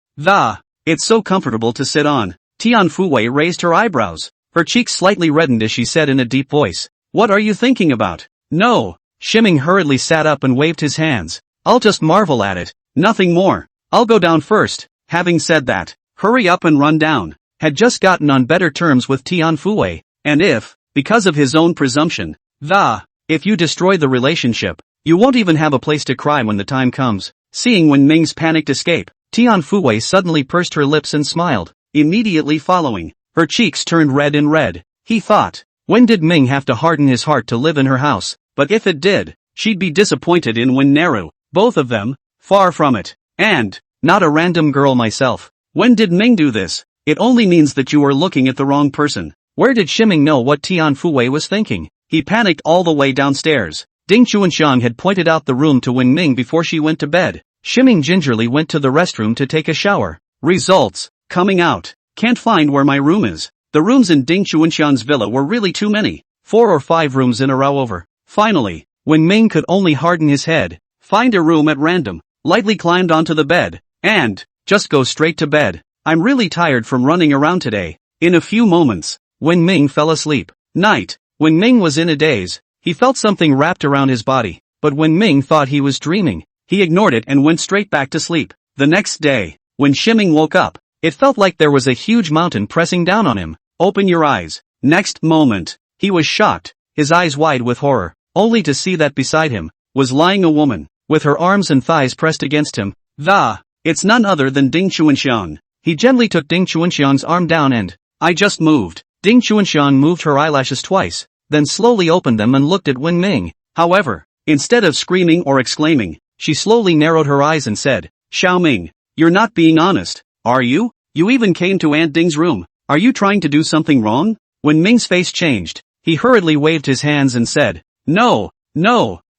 it's so comfortable to sit on. Tian Fuwei raised her eyebrows. Her cheeks slightly reddened as she said in a deep voice, What are you thinking about? No. Shimming hurriedly sat up and waved his hands. I'll just marvel at it. Nothing more. I'll go down first. Having said that, hurry up and run down. Had just gotten on better terms with Tian Fuwei, and if, because of his own presumption, if you destroy the relationship, you won't even have a place to cry when the time comes. Seeing Wen Ming's panicked escape, Tian Fuwei suddenly pursed her lips and smiled. Immediately following, her cheeks turned red and red. He thought, when did Ming have to harden his heart to live in her house? But if it did, she'd be disappointed in Wen Naru. Both of them, far from it. And, not a random girl myself. When did Ming do this? It only means that you are looking at the wrong person. Where did Shimming know what Tian Fuwei was thinking? He panicked all the way downstairs. Ding Chuanxiang had pointed out the room to Wen Ming before she went to bed. Shimming gingerly went to the restroom to take a shower. Results, coming out. Can't find where my room is. The rooms in Ding Chuanxiang's villa were really too many. 4 or 5 rooms in a row over. Finally, Wen Ming could only harden his head, find a room at random, lightly climbed onto the bed, and just go straight to bed. I'm really tired from running around today. In a few moments, Wen Ming fell asleep. Night. Wen Ming was in a daze. He felt something wrapped around his body, but Wen Ming thought he was dreaming. He ignored it and went straight back to sleep. The next day, when Shimming woke up, it felt like there was a huge mountain pressing down on him. Open your eyes. Next moment, he was shocked, his eyes wide with horror, only to see that beside him was lying a woman, with her arms and thighs pressed against him. It's none other than Ding Chuanxiang. He gently took Ding Chuanxiang's arm down and, I just moved. Ding Chuanxiang moved her eyelashes twice, then slowly opened them and looked at Wen Ming. However, instead of screaming or exclaiming, she slowly narrowed her eyes and said, Xiao Ming, you're not being honest, are you? You even came to Aunt Ding's room. Are you trying to do something wrong? Wen Ming's face changed. He hurriedly waved his hands and said, No,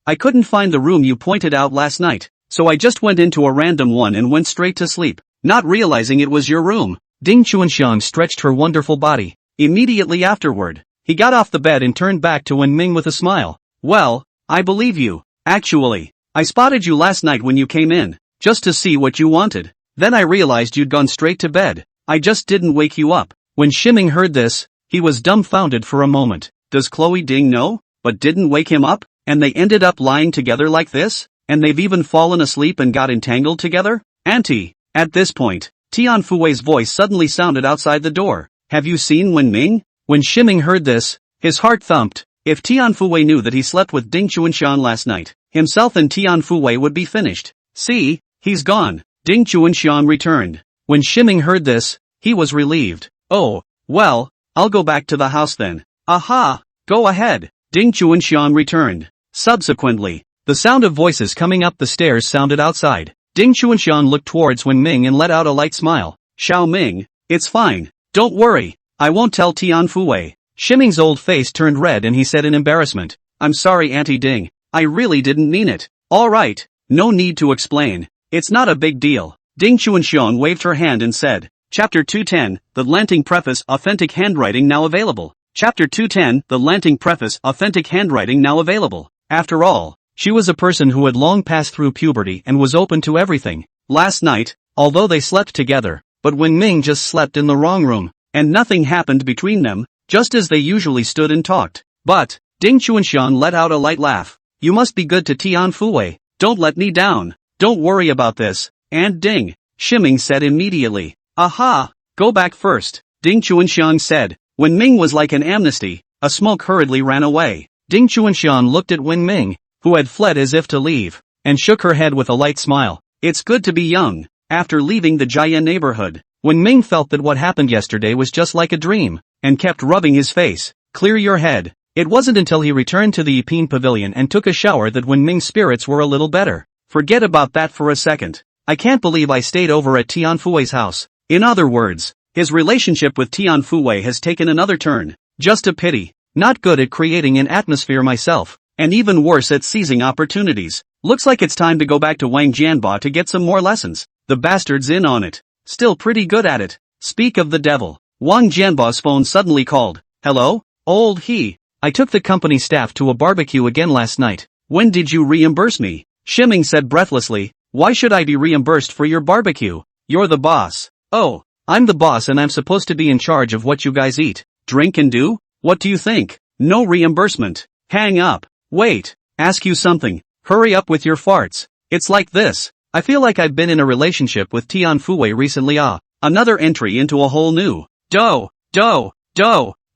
I couldn't find the room you pointed out last night, so I just went into a random one and went straight to sleep, not realizing it was your room. Ding Chuanxiang stretched her wonderful body. Immediately afterward, he got off the bed and turned back to Wen Ming with a smile. Well, I believe you. Actually, I spotted you last night when you came in, just to see what you wanted. Then I realized you'd gone straight to bed. I just didn't wake you up. When Shimming heard this, he was dumbfounded for a moment. Does Chloe Ding know, but didn't wake him up, and they ended up lying together like this? And they've even fallen asleep and got entangled together? Auntie. At this point, Tian Fuwei's voice suddenly sounded outside the door. Have you seen Wen Ming? When Shimming heard this, his heart thumped. If Tian Fuwei knew that he slept with Ding Chuanxiang last night, himself and Tian Fuwei would be finished. See, he's gone. Ding Chuanxiang returned. When Shimming heard this, he was relieved. Oh, well, I'll go back to the house then. Aha! Go ahead. Ding Chuanxiang returned. Subsequently, the sound of voices coming up the stairs sounded outside. Ding Chuanxiang looked towards Wen Ming and let out a light smile. Xiao Ming, it's fine. Don't worry. I won't tell Tian Fuwei. Shiming's old face turned red and he said in embarrassment. I'm sorry Auntie Ding. I really didn't mean it. Alright. No need to explain. It's not a big deal. Ding Chuanxiang waved her hand and said. Chapter 210, The Lanting Preface Authentic Handwriting now available. Chapter 210, The Lanting Preface Authentic Handwriting now available. After all, she was a person who had long passed through puberty and was open to everything. Last night, although they slept together, but Wen Ming just slept in the wrong room, and nothing happened between them, just as they usually stood and talked. But, Ding Chuanxiang let out a light laugh. You must be good to Tian Fuwei. Don't let me down. Don't worry about this. And Ding, Shiming said immediately. Aha! Go back first, Ding Chuanxiang said. Wen Ming was like an amnesty. A smoke hurriedly ran away. Ding Chuanxiang looked at Wen Ming, who had fled as if to leave, and shook her head with a light smile. It's good to be young. After leaving the Jia neighborhood, Wen Ming felt that what happened yesterday was just like a dream, and kept rubbing his face. Clear your head. It wasn't until he returned to the Yipin Pavilion and took a shower that Wen Ming's spirits were a little better. Forget about that for a second. I can't believe I stayed over at Tian Fuwei's house. In other words, his relationship with Tian Fuwei has taken another turn. Just a pity. Not good at creating an atmosphere myself, and even worse at seizing opportunities. Looks like it's time to go back to Wang Jianba to get some more lessons. The bastard's in on it. Still pretty good at it. Speak of the devil. Wang Jianba's phone suddenly called. Hello? Old he. I took the company staff to a barbecue again last night. When did you reimburse me? Shiming said breathlessly. Why should I be reimbursed for your barbecue? You're the boss. Oh, I'm the boss and I'm supposed to be in charge of what you guys eat, drink and do? What do you think? No reimbursement. Hang up. Wait. Ask you something. Hurry up with your farts. It's like this. I feel like I've been in a relationship with Tian Fuwei recently. Another entry into a whole new.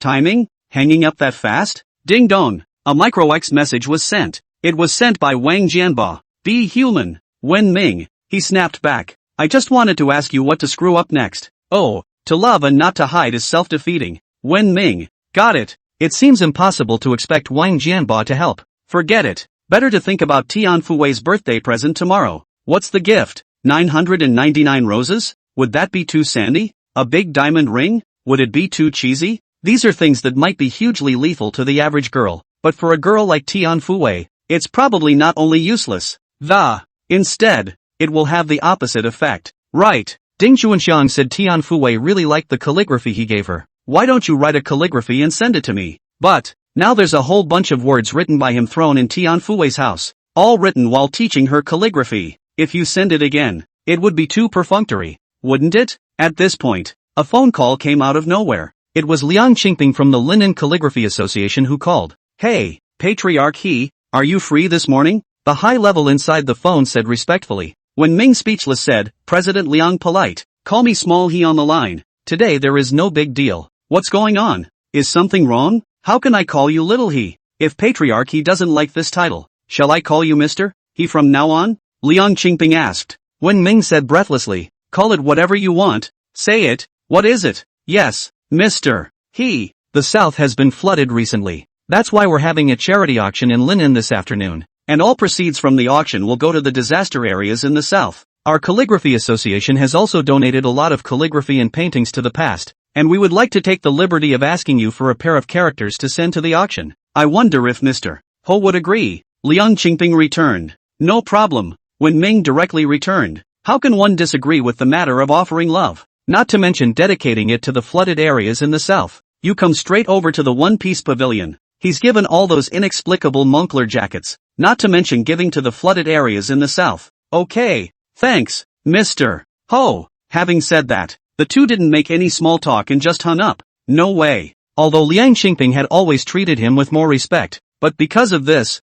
Timing? Hanging up that fast? Ding dong. A micro-X message was sent. It was sent by Wang Jianba. Be human. Wen Ming. He snapped back. I just wanted to ask you what to screw up next. Oh, to love and not to hide is self-defeating. Wen Ming. Got it. It seems impossible to expect Wang Jianba to help. Forget it. Better to think about Tian Fuwei's birthday present tomorrow. What's the gift? 999 roses? Would that be too sandy? A big diamond ring? Would it be too cheesy? These are things that might be hugely lethal to the average girl, but for a girl like Tian Fuwei, it's probably not only useless. Instead, it will have the opposite effect. Right. Ding Chuanxiang said Tian Fuwei really liked the calligraphy he gave her. Why don't you write a calligraphy and send it to me? But, now there's a whole bunch of words written by him thrown in Tian Fuwei's house, all written while teaching her calligraphy. If you send it again, it would be too perfunctory, wouldn't it? At this point, a phone call came out of nowhere. It was Liang Qingping from the Linen Calligraphy Association who called. Hey, Patriarch He, are you free this morning? The high level inside the phone said respectfully. When Ming speechless said, President Liang polite, call me small he on the line. Today there is no big deal. What's going on? Is something wrong? How can I call you little he? If Patriarch He doesn't like this title, shall I call you Mr. He from now on? Liang Qingping asked. When Ming said breathlessly, call it whatever you want. Say it. What is it? Yes, Mr. He. The South has been flooded recently. That's why we're having a charity auction in Linen this afternoon. And all proceeds from the auction will go to the disaster areas in the South. Our Calligraphy Association has also donated a lot of calligraphy and paintings to the past, and we would like to take the liberty of asking you for a pair of characters to send to the auction. I wonder if Mr. Ho would agree. Liang Qingping returned. No problem. When Ming directly returned. How can one disagree with the matter of offering love? Not to mention dedicating it to the flooded areas in the South. You come straight over to the One Piece Pavilion. He's given all those inexplicable Moncler jackets, not to mention giving to the flooded areas in the South. Okay, thanks, Mr. Ho. Having said that, the two didn't make any small talk and just hung up. No way. Although Liang Qingping had always treated him with more respect, but because of this,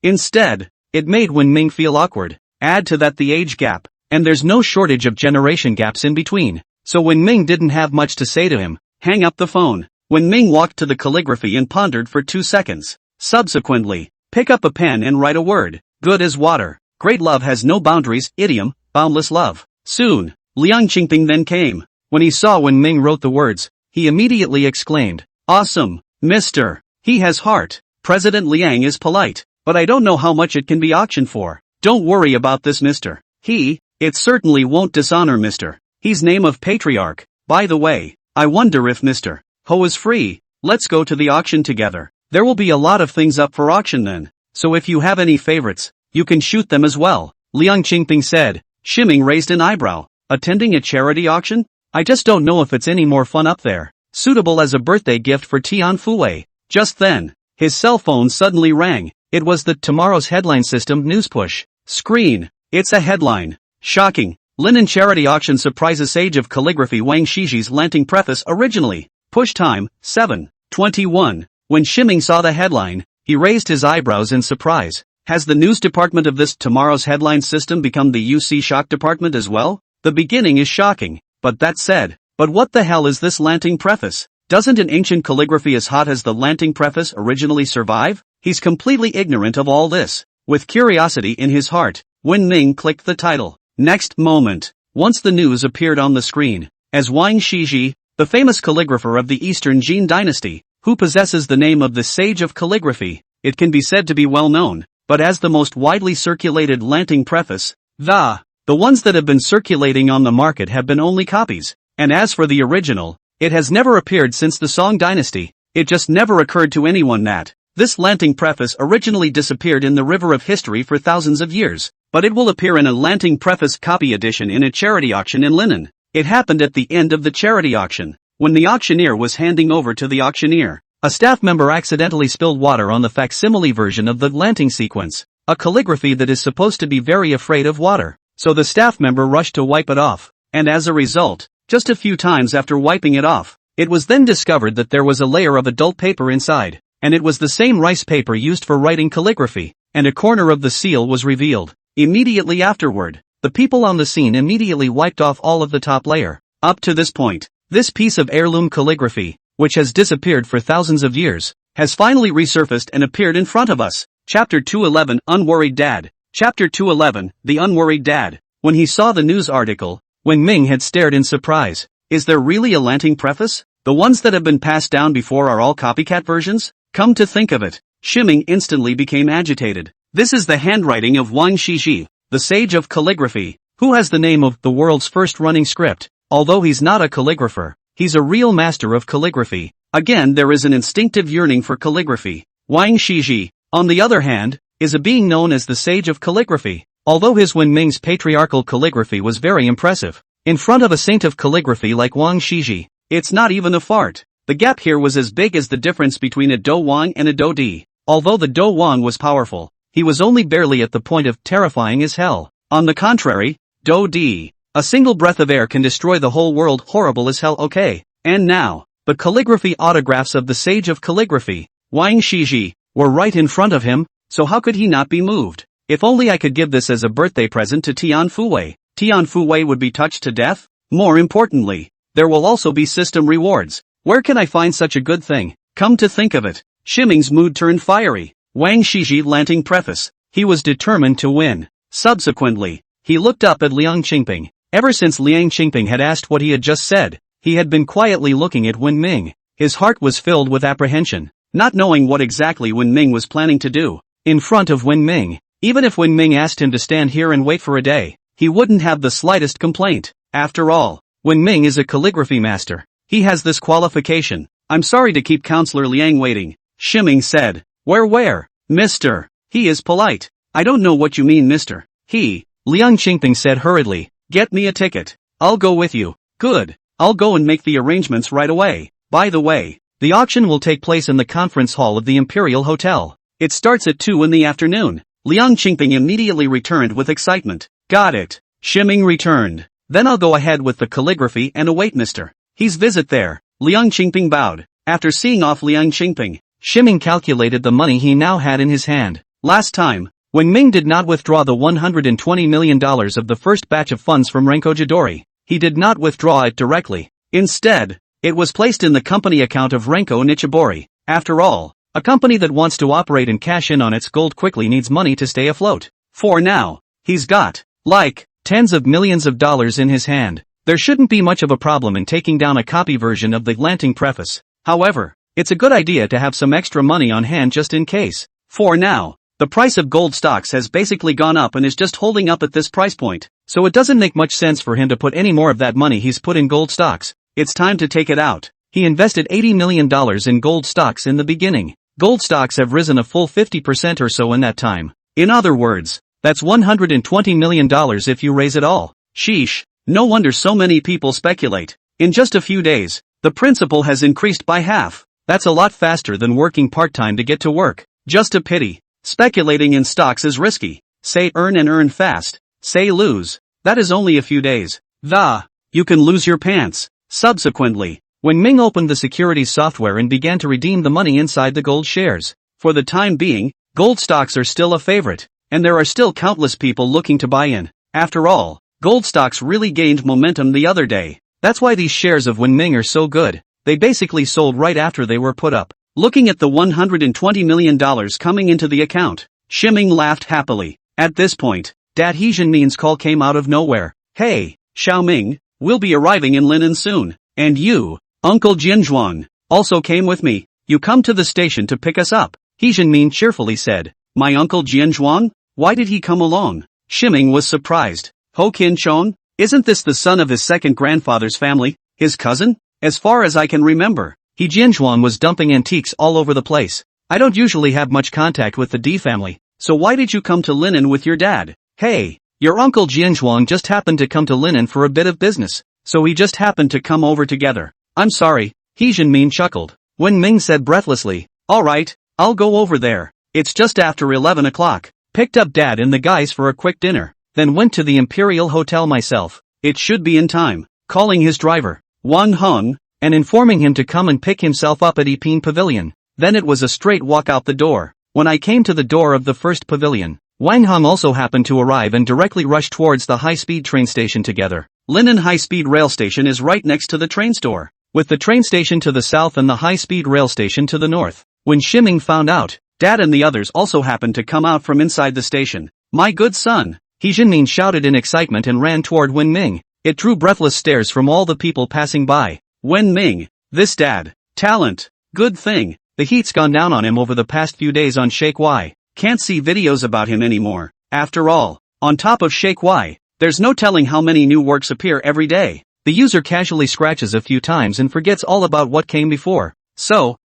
instead, it made Wen Ming feel awkward. Add to that the age gap, and there's no shortage of generation gaps in between. So Wen Ming didn't have much to say to him. Hang up the phone. Wen Ming walked to the calligraphy and pondered for 2 seconds. Subsequently, pick up a pen and write a word. Good as water. Great love has no boundaries. Idiom, boundless love. Soon, Liang Qingping then came. When he saw Wen Ming wrote the words, he immediately exclaimed, Awesome, Mr. He has heart. President Liang is polite, but I don't know how much it can be auctioned for. Don't worry about this, mister. It certainly won't dishonor Mr. He's name of patriarch. By the way, I wonder if Mr. Ho is free. Let's go to the auction together. There will be a lot of things up for auction then, so if you have any favorites, you can shoot them as well, Liang Qingping said. Shiming raised an eyebrow. Attending a charity auction? I just don't know if it's any more fun up there. Suitable as a birthday gift for Tian Fuwei. Just then, his cell phone suddenly rang. It was the Tomorrow's Headline System news push. Screen. It's a headline. Shocking. Linen charity auction surprises Sage of Calligraphy Wang Shiji's Lanting preface originally. Push time, 7:21. When Shiming saw the headline, he raised his eyebrows in surprise. Has the news department of this Tomorrow's Headline System become the UC Shock department as well? The beginning is shocking, but that said, but what the hell is this Lanting preface? Doesn't an ancient calligraphy as hot as the Lanting preface originally survive? He's completely ignorant of all this. With curiosity in his heart, Wen Ming clicked the title. Next moment, once the news appeared on the screen, as Wang Shiji, the famous calligrapher of the Eastern Jin dynasty, who possesses the name of the Sage of Calligraphy, it can be said to be well known, but as the most widely circulated Lanting preface, the ones that have been circulating on the market have been only copies, and as for the original, it has never appeared since the Song dynasty. It just never occurred to anyone that this Lanting preface originally disappeared in the river of history for thousands of years, but it will appear in a Lanting preface copy edition in a charity auction in Linen. It happened at the end of the charity auction. When the auctioneer was handing over to the auctioneer, a staff member accidentally spilled water on the facsimile version of the Lanting sequence, a calligraphy that is supposed to be very afraid of water, so the staff member rushed to wipe it off, and as a result, just a few times after wiping it off, it was then discovered that there was a layer of adult paper inside, and it was the same rice paper used for writing calligraphy, and a corner of the seal was revealed. Immediately afterward, the people on the scene immediately wiped off all of the top layer. Up to this point, this piece of heirloom calligraphy, which has disappeared for thousands of years, has finally resurfaced and appeared in front of us. Chapter 211, Unworried Dad. Chapter 211, The Unworried Dad. When he saw the news article, Wen Ming had stared in surprise. Is there really a Lanting preface? The ones that have been passed down before are all copycat versions? Come to think of it, Shiming instantly became agitated. This is the handwriting of Wang Shiji, the Sage of Calligraphy, who has the name of the world's first running script. Although he's not a calligrapher, he's a real master of calligraphy. Again, there is an instinctive yearning for calligraphy. Wang Shiji, on the other hand, is a being known as the Sage of Calligraphy. Although his Wen Ming's patriarchal calligraphy was very impressive, in front of a saint of calligraphy like Wang Shiji, it's not even a fart. The gap here was as big as the difference between a Do Wang and a Do Di. Although the Do Wang was powerful, he was only barely at the point of terrifying as hell. On the contrary, Do Di, a single breath of air can destroy the whole world. Horrible as hell. Okay, and now, the calligraphy autographs of the Sage of Calligraphy, Wang Shiji, were right in front of him, so how could he not be moved? If only I could give this as a birthday present to Tian Fuwei. Tian Fuwei would be touched to death? More importantly, there will also be system rewards. Where can I find such a good thing? Come to think of it, Shiming's mood turned fiery. Wang Shiji Lanting preface. He was determined to win. Subsequently, he looked up at Liang Qingping. Ever since Liang Qingping had asked what he had just said, he had been quietly looking at Wen Ming. His heart was filled with apprehension, not knowing what exactly Wen Ming was planning to do. In front of Wen Ming, even if Wen Ming asked him to stand here and wait for a day, he wouldn't have the slightest complaint. After all, Wen Ming is a calligraphy master. He has this qualification. I'm sorry to keep Counselor Liang waiting, Shiming said. Where, mister? He is polite. I don't know what you mean, mister. Liang Qingping said hurriedly. Get me a ticket. I'll go with you. Good. I'll go and make the arrangements right away. By the way, the auction will take place in the conference hall of the Imperial Hotel. It starts at 2 in the afternoon. Liang Qingping immediately returned with excitement. Got it. Shiming returned. Then I'll go ahead with the calligraphy and await Mr. He's visit there. Liang Qingping bowed. After seeing off Liang Qingping, Shiming calculated the money he now had in his hand. Last time, when Ming did not withdraw the $120 million of the first batch of funds from Renko Jidori, he did not withdraw it directly. Instead, it was placed in the company account of Renko Nichibori. After all, a company that wants to operate and cash in on its gold quickly needs money to stay afloat. For now, he's got, like, tens of millions of dollars in his hand. There shouldn't be much of a problem in taking down a copy version of the Lanting preface. However, it's a good idea to have some extra money on hand just in case. For now, the price of gold stocks has basically gone up and is just holding up at this price point, so it doesn't make much sense for him to put any more of that money he's put in gold stocks. It's time to take it out. He invested $80 million in gold stocks in the beginning. Gold stocks have risen a full 50% or so in that time. In other words, that's $120 million if you raise it all. Sheesh. No wonder so many people speculate. In just a few days, the principal has increased by half. That's a lot faster than working part-time to get to work. Just a pity. Speculating in stocks is risky. Say earn and earn fast. Say lose. That is only a few days. You can lose your pants. Subsequently, when Ming opened the securities software and began to redeem the money inside the gold shares. For the time being, gold stocks are still a favorite, and there are still countless people looking to buy in. After all, gold stocks really gained momentum the other day. That's why these shares of Wenming are so good. They basically sold right after they were put up. Looking at the $120 million coming into the account, Shiming laughed happily. At this point, Dad He Jinmin's call came out of nowhere. Hey, Xiaoming, we'll be arriving in Linen soon. And you, Uncle Jinzhuang, also came with me. You come to the station to pick us up, He Jinmin cheerfully said. My Uncle Jinzhuang? Why did he come along? Shiming was surprised. Ho Kin Chon? Isn't this the son of his second grandfather's family, his cousin? As far as I can remember, He Jinzhuang was dumping antiques all over the place. I don't usually have much contact with the D family, so why did you come to Linen with your dad? Hey, your Uncle Jinzhuang just happened to come to Linen for a bit of business, so we just happened to come over together. I'm sorry, He Jinmin chuckled. Wenming said breathlessly, alright, I'll go over there. It's just after 11 o'clock. Picked up Dad and the guys for a quick dinner, then went to the Imperial Hotel myself. It should be in time. Calling his driver, Wan Hung, and informing him to come and pick himself up at Ipin Pavilion. Then it was a straight walk out the door. When I came to the door of the first pavilion, Wang Hong also happened to arrive and directly rushed towards the high-speed train station together. Linen High-Speed Rail Station is right next to the train store, with the train station to the south and the high-speed rail station to the north. When Shiming found out, Dad and the others also happened to come out from inside the station. My good son, He Jinmin shouted in excitement and ran toward Wenming. It drew breathless stares from all the people passing by. Wenming, this dad, talent, good thing. The heat's gone down on him over the past few days on Shake Y. Can't see videos about him anymore. After all, on top of Shake Y, there's no telling how many new works appear every day. The user casually scratches a few times and forgets all about what came before.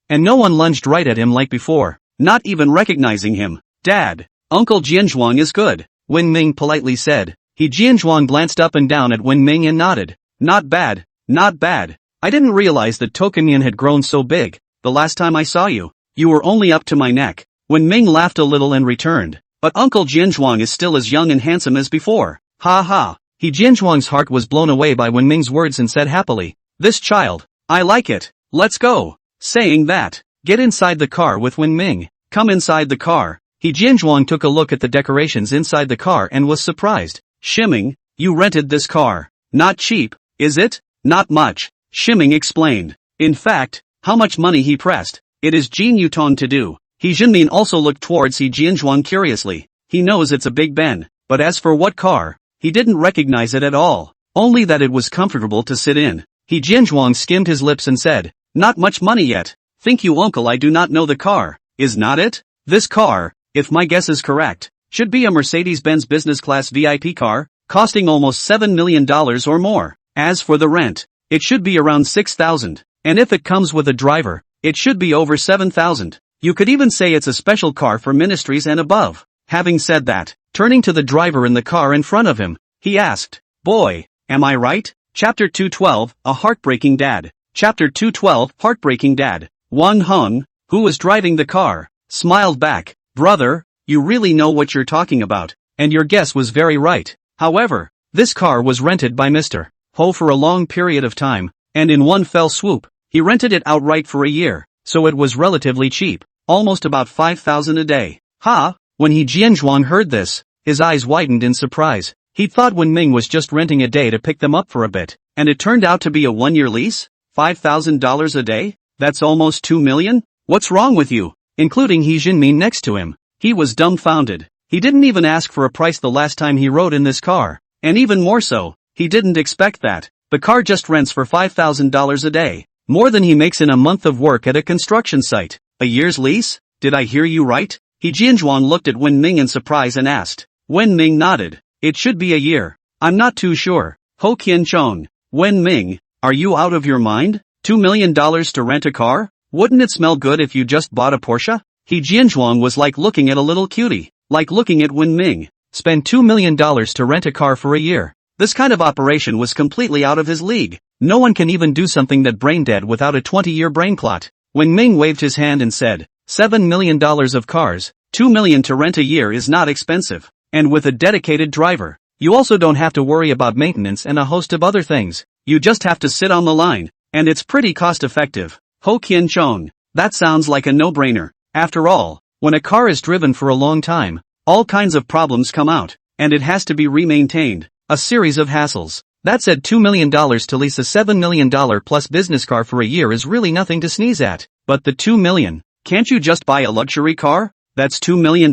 And no one lunged right at him like before, not even recognizing him. Dad, Uncle Jinzhuang is good, Wenming politely said. He Jinzhuang glanced up and down at Wenming and nodded. Not bad, not bad. I didn't realize that Tokimian had grown so big. The last time I saw you, you were only up to my neck. Wenming laughed a little and returned. But Uncle Jinzhuang is still as young and handsome as before. Ha ha. He Jinzhuang's heart was blown away by Wenming's words and said happily, this child, I like it, let's go. Saying that, get inside the car with Wenming. Come inside the car. He Jinzhuang took a look at the decorations inside the car and was surprised. Shiming, you rented this car. Not cheap, is it? Not much, Shiming explained. In fact, how much money he pressed. It is Jin Yutong to do. He Jinmin also looked towards He Jinzhuang curiously. He knows it's a Big Ben, but as for what car, he didn't recognize it at all. Only that it was comfortable to sit in. He Jinzhuang skimmed his lips and said, not much money yet. Think you uncle I do not know the car, is not it? This car, if my guess is correct, should be a Mercedes-Benz business class VIP car, costing almost $7 million or more. As for the rent, it should be around 6,000, and if it comes with a driver, it should be over 7,000. You could even say it's a special car for ministries and above. Having said that, turning to the driver in the car in front of him, he asked, boy, am I right? Chapter 212, A Heartbreaking Dad. Chapter 212, Heartbreaking Dad. Wang Hung, who was driving the car, smiled back, brother, you really know what you're talking about, and your guess was very right. However, this car was rented by Mr. Ho for a long period of time, and in one fell swoop, he rented it outright for a year, so it was relatively cheap, almost about 5,000 a day. Ha! When He Jinzhuang heard this, his eyes widened in surprise. He'd thought Wenming was just renting a day to pick them up for a bit, and it turned out to be a one-year lease? $5,000 a day? That's almost 2 million? What's wrong with you? Including He Jinmin next to him. He was dumbfounded. He didn't even ask for a price the last time he rode in this car. And even more so, he didn't expect that. The car just rents for $5,000 a day. More than he makes in a month of work at a construction site. A year's lease? Did I hear you right? He Jianzhuang looked at Wen Ming in surprise and asked. Wen Ming nodded. It should be a year. I'm not too sure. Ho Qianchong. Wen Ming, are you out of your mind? $2 million to rent a car? Wouldn't it smell good if you just bought a Porsche? He Jianzhuang was like looking at a little cutie. Like looking at Wen Ming. Spend $2 million to rent a car for a year. This kind of operation was completely out of his league. No one can even do something that brain dead without a 20-year brain clot. Wen Ming waved his hand and said, $7 million of cars, $2 million to rent a year is not expensive. And with a dedicated driver, you also don't have to worry about maintenance and a host of other things. You just have to sit on the line, and it's pretty cost-effective. Ho Qianchong. That sounds like a no-brainer. After all, when a car is driven for a long time, all kinds of problems come out, and it has to be re-maintained. A series of hassles. That said, $2 million to lease a $7 million plus business car for a year is really nothing to sneeze at. But the $2 million, can't you just buy a luxury car? That's $2 million?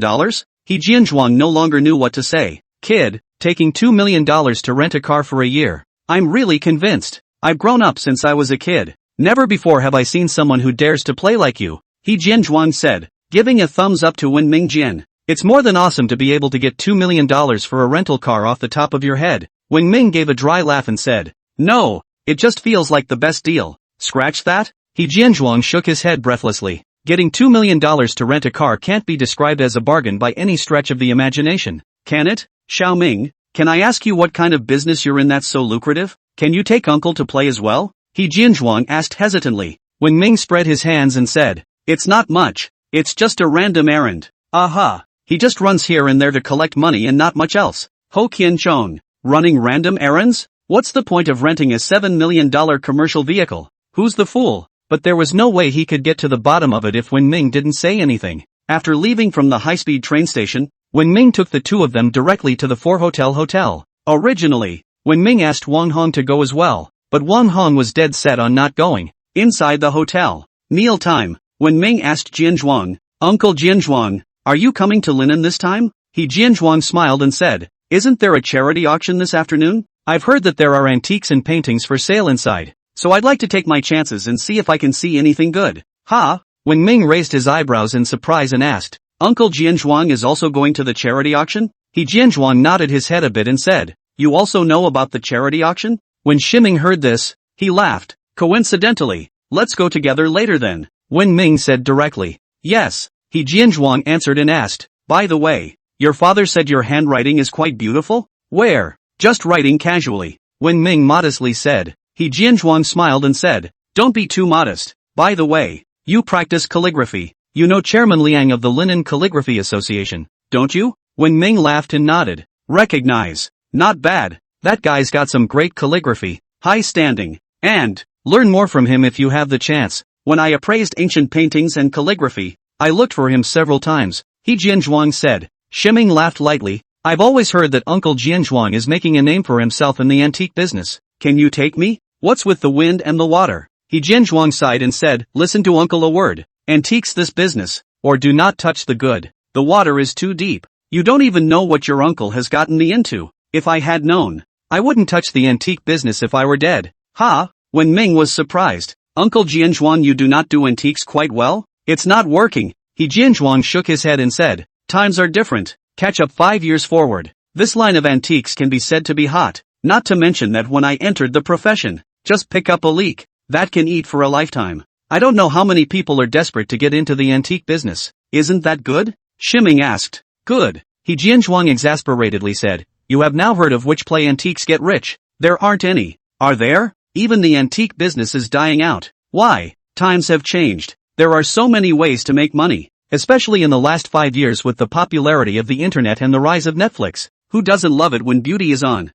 He Jianzhuang no longer knew what to say. Kid, taking $2 million to rent a car for a year. I'm really convinced. I've grown up since I was a kid. Never before have I seen someone who dares to play like you. He Jianzhuang said, giving a thumbs up to Wen Ming Jian. It's more than awesome to be able to get $2 million for a rental car off the top of your head. Wen Ming gave a dry laugh and said, no, it just feels like the best deal. Scratch that? He Jianzhuang shook his head breathlessly. Getting $2 million to rent a car can't be described as a bargain by any stretch of the imagination. Can it? Xiao Ming, can I ask you what kind of business you're in that's so lucrative? Can you take uncle to play as well? He Jianzhuang asked hesitantly. Wen Ming spread his hands and said, it's not much. It's just a random errand. Aha. He just runs here and there to collect money and not much else. Ho Qianchong. Running random errands? What's the point of renting a $7 million commercial vehicle? Who's the fool? But there was no way he could get to the bottom of it if Wen Ming didn't say anything. After leaving from the high-speed train station, Wen Ming took the two of them directly to the 4-Hotel. Originally, Wen Ming asked Wang Hong to go as well, but Wang Hong was dead set on not going. Inside the hotel. Meal time. Wen Ming asked Jianzhuang, Uncle Jianzhuang, are you coming to Linen this time? He Jianzhuang smiled and said, isn't there a charity auction this afternoon? I've heard that there are antiques and paintings for sale inside, so I'd like to take my chances and see if I can see anything good. Ha? Wen Ming raised his eyebrows in surprise and asked, Uncle Jianzhuang is also going to the charity auction? He Jianzhuang nodded his head a bit and said, you also know about the charity auction? When Shiming heard this, he laughed. Coincidentally, let's go together later then. Wen Ming said directly. Yes. He Jianzhuang answered and asked, by the way, your father said your handwriting is quite beautiful? Where? Just writing casually. Wen Ming modestly said. He Jianzhuang smiled and said, don't be too modest. By the way, you practice calligraphy. You know Chairman Liang of the Linen Calligraphy Association, don't you? Wen Ming laughed and nodded. Recognize. Not bad. That guy's got some great calligraphy, high standing, and learn more from him if you have the chance. When I appraised ancient paintings and calligraphy, I looked for him several times. He Jianzhuang said. Shiming laughed lightly. I've always heard that Uncle Jianzhuang is making a name for himself in the antique business. Can you take me? What's with the wind and the water? He Jianzhuang sighed and said, listen to Uncle a word. Antiques this business, or do not touch the good. The water is too deep. You don't even know what your uncle has gotten me into. If I had known, I wouldn't touch the antique business if I were dead. Ha? Wen Ming was surprised. Uncle Jianzhuang, you do not do antiques quite well? It's not working. He Jianzhuang shook his head and said, times are different. Catch up 5 years forward. This line of antiques can be said to be hot. Not to mention that when I entered the profession, just pick up a leak. That can eat for a lifetime. I don't know how many people are desperate to get into the antique business. Isn't that good? Shiming asked. Good. He Jianzhuang exasperatedly said, you have now heard of which play antiques get rich. There aren't any. Are there? Even the antique business is dying out. Why? Times have changed. There are so many ways to make money, especially in the last 5 years with the popularity of the internet and the rise of Netflix. Who doesn't love it when beauty is on?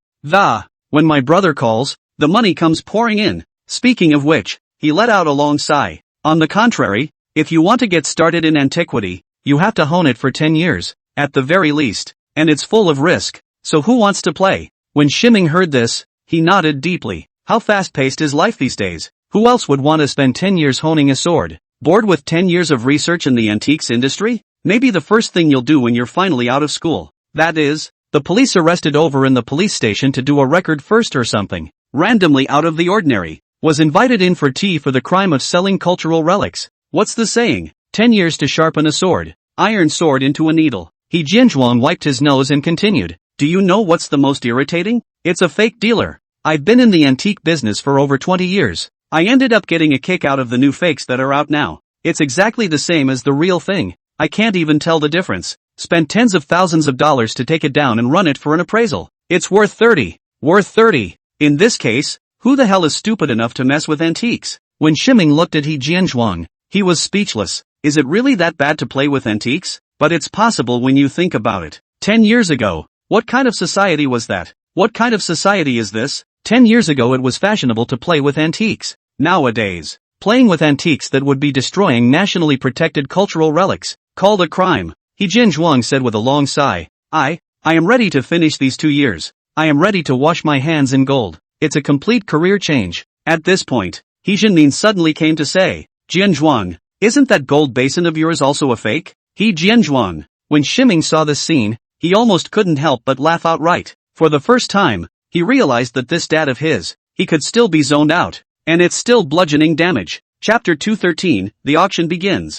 When my brother calls, the money comes pouring in. Speaking of which, he let out a long sigh. On the contrary, if you want to get started in antiquity, you have to hone it for 10 years, at the very least, and it's full of risk. So who wants to play? When Shiming heard this, he nodded deeply. How fast-paced is life these days? Who else would want to spend 10 years honing a sword? Bored with 10 years of research in the antiques industry? Maybe the first thing you'll do when you're finally out of school. That is, the police arrested over in the police station to do a record first or something. Randomly out of the ordinary. was invited in for tea for the crime of selling cultural relics. What's the saying? 10 years to sharpen a sword. Iron sword into a needle. He Jianzhuang wiped his nose and continued. Do you know what's the most irritating? It's a fake dealer. I've been in the antique business for over 20 years. I ended up getting a kick out of the new fakes that are out now. It's exactly the same as the real thing. I can't even tell the difference. Spent tens of thousands of dollars to take it down and run it for an appraisal. It's worth 30. Worth 30. In this case, who the hell is stupid enough to mess with antiques? When Shiming looked at He Jianzhuang, he was speechless. Is it really that bad to play with antiques? But it's possible when you think about it. 10 years ago, what kind of society was that? What kind of society is this? 10 years ago it was fashionable to play with antiques. Nowadays, playing with antiques that would be destroying nationally protected cultural relics, called a crime. He Jianzhuang said with a long sigh. I am ready to finish these 2 years. I am ready to wash my hands in gold. It's a complete career change. At this point, He Jianmin suddenly came to say, Jianzhuang, isn't that gold basin of yours also a fake? He Jianzhuang. When Shiming saw this scene, he almost couldn't help but laugh outright. For the first time, he realized that this dad of his, he could still be zoned out. And it's still bludgeoning damage. Chapter 213, the auction begins.